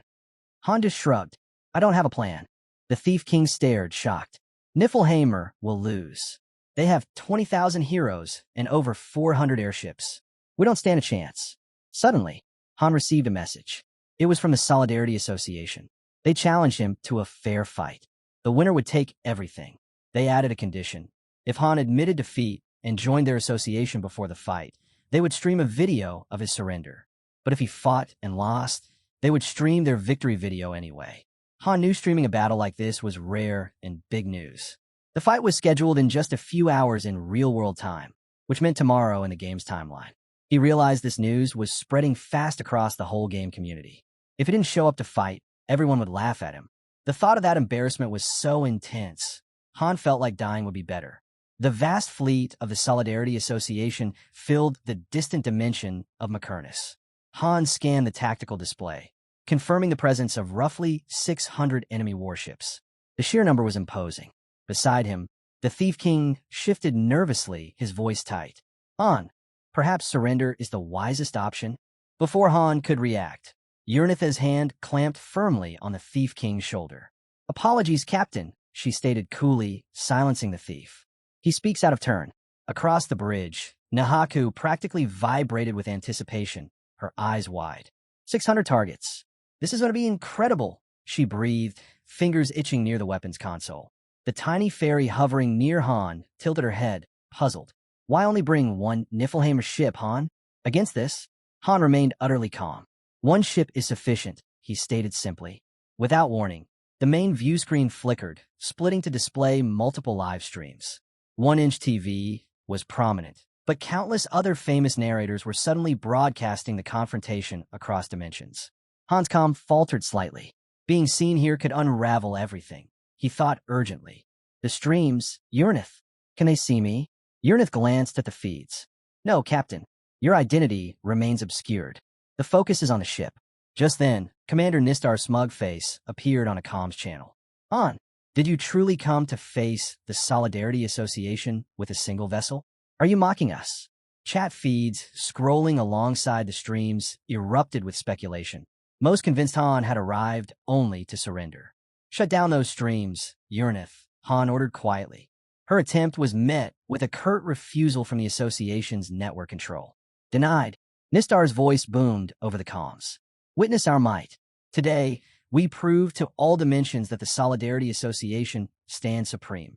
Han just shrugged. "I don't have a plan." The Thief King stared, shocked. "Niflheimer will lose. They have 20,000 heroes and over 400 airships. We don't stand a chance." Suddenly, Han received a message. It was from the Solidarity Association. They challenged him to a fair fight. The winner would take everything. They added a condition. If Han admitted defeat and joined their association before the fight, they would stream a video of his surrender. But if he fought and lost, they would stream their victory video anyway. Han knew streaming a battle like this was rare and big news. The fight was scheduled in just a few hours in real-world time, which meant tomorrow in the game's timeline. He realized this news was spreading fast across the whole game community. If he didn't show up to fight, everyone would laugh at him. The thought of that embarrassment was so intense, Han felt like dying would be better. The vast fleet of the Solidarity Association filled the distant dimension of Macernus. Han scanned the tactical display, confirming the presence of roughly 600 enemy warships. The sheer number was imposing. Beside him, the Thief King shifted nervously, his voice tight. "Han, perhaps surrender is the wisest option?" Before Han could react, Urnith's hand clamped firmly on the Thief King's shoulder. "Apologies, Captain," she stated coolly, silencing the thief. "He speaks out of turn." Across the bridge, Nahaku practically vibrated with anticipation, her eyes wide. 600 targets. "This is going to be incredible," she breathed, fingers itching near the weapons console. The tiny fairy hovering near Han tilted her head, puzzled. "Why only bring one Niflheimer ship, Han?" Against this, Han remained utterly calm. "One ship is sufficient," he stated simply. Without warning, the main view screen flickered, splitting to display multiple live streams. 1-inch TV was prominent, But countless other famous narrators were suddenly broadcasting the confrontation across dimensions. Han's comm faltered slightly. Being seen here could unravel everything. He thought urgently. The streams, Urnith. Can they see me? Urnith glanced at the feeds. No, Captain. Your identity remains obscured. The focus is on the ship. Just then, Commander Nistar's smug face appeared on a comms channel. Han, did you truly come to face the Solidarity Association with a single vessel? Are you mocking us? Chat feeds, scrolling alongside the streams, erupted with speculation. Most convinced Han had arrived only to surrender. Shut down those streams, Urnith, Han ordered quietly. Her attempt was met with a curt refusal from the association's network control. Denied. Nistar's voice boomed over the comms. Witness our might. Today, we prove to all dimensions that the Solidarity Association stands supreme.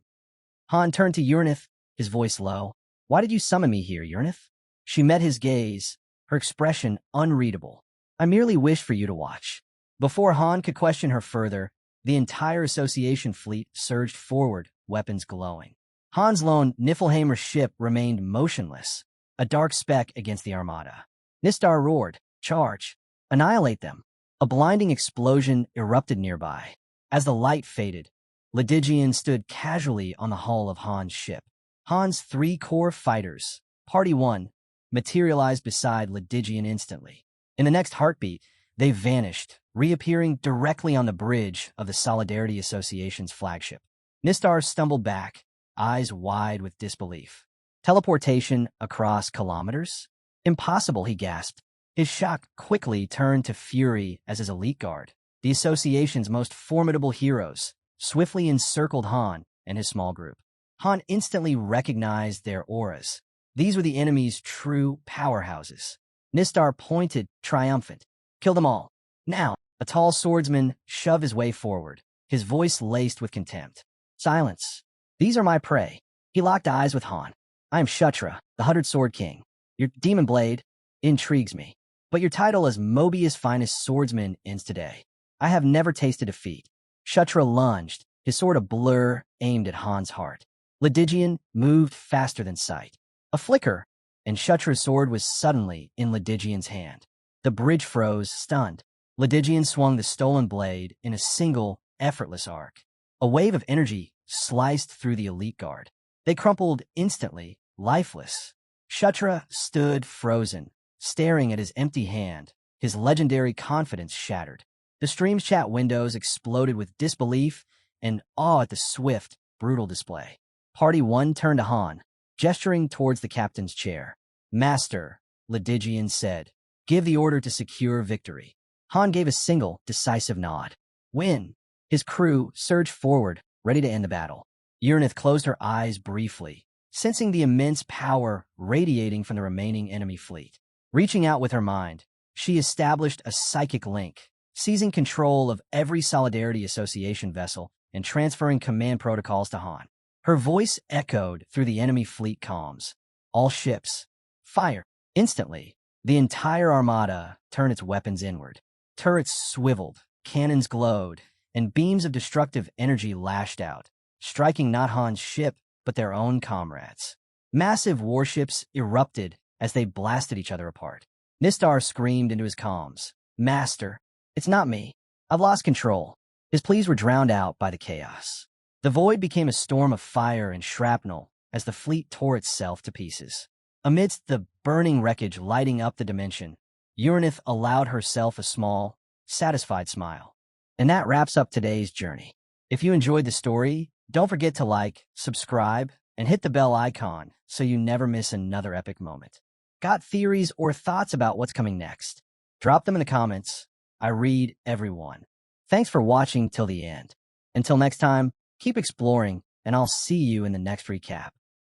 Han turned to Urnith, his voice low. Why did you summon me here, Urnith? She met his gaze, her expression unreadable. I merely wish for you to watch. Before Han could question her further, the entire association fleet surged forward, weapons glowing. Han's lone Niflheimer ship remained motionless, a dark speck against the armada. Nistar roared, charge, annihilate them. A blinding explosion erupted nearby. As the light faded, Ledigian stood casually on the hull of Han's ship. Han's 3 core fighters, Party 1, materialized beside Ledigian instantly. In the next heartbeat, they vanished, reappearing directly on the bridge of the Solidarity Association's flagship. Nistar stumbled back, eyes wide with disbelief. Teleportation across kilometers? Impossible, he gasped. His shock quickly turned to fury as his elite guard, the association's most formidable heroes, swiftly encircled Han and his small group. Han instantly recognized their auras. These were the enemy's true powerhouses. Nistar pointed, triumphant. Kill them all. Now, a tall swordsman shoved his way forward, his voice laced with contempt. Silence. These are my prey. He locked eyes with Han. I am Kshatra, the 100 Sword King. Your demon blade intrigues me, but your title as Mobius' finest swordsman ends today. I have never tasted defeat. Kshatra lunged, his sword a blur aimed at Han's heart. Ledigian moved faster than sight. A flicker, and Kshatra's sword was suddenly in Ledigian's hand. The bridge froze, stunned. Ledigian swung the stolen blade in a single, effortless arc. A wave of energy sliced through the elite guard. They crumpled instantly, lifeless. Kshatra stood frozen, staring at his empty hand, his legendary confidence shattered. The stream's chat windows exploded with disbelief and awe at the swift, brutal display. Party 1 turned to Han, gesturing towards the captain's chair. Master, Ledigian said, give the order to secure victory. Han gave a single, decisive nod. Win. His crew surged forward, ready to end the battle. Urnith closed her eyes briefly, sensing the immense power radiating from the remaining enemy fleet. Reaching out with her mind, she established a psychic link, seizing control of every Solidarity Association vessel and transferring command protocols to Han. Her voice echoed through the enemy fleet comms. All ships, fire. Instantly, the entire armada turned its weapons inward. Turrets swiveled, cannons glowed, and beams of destructive energy lashed out, striking not Han's ship, but their own comrades. Massive warships erupted as they blasted each other apart. Nistar screamed into his comms, Master, it's not me. I've lost control. His pleas were drowned out by the chaos. The void became a storm of fire and shrapnel as the fleet tore itself to pieces. Amidst the burning wreckage lighting up the dimension, Urnith allowed herself a small, satisfied smile. And that wraps up today's journey. If you enjoyed the story, don't forget to like, subscribe, and hit the bell icon so you never miss another epic moment. Got theories or thoughts about what's coming next? Drop them in the comments. I read everyone. Thanks for watching till the end. Until next time, keep exploring, and I'll see you in the next recap.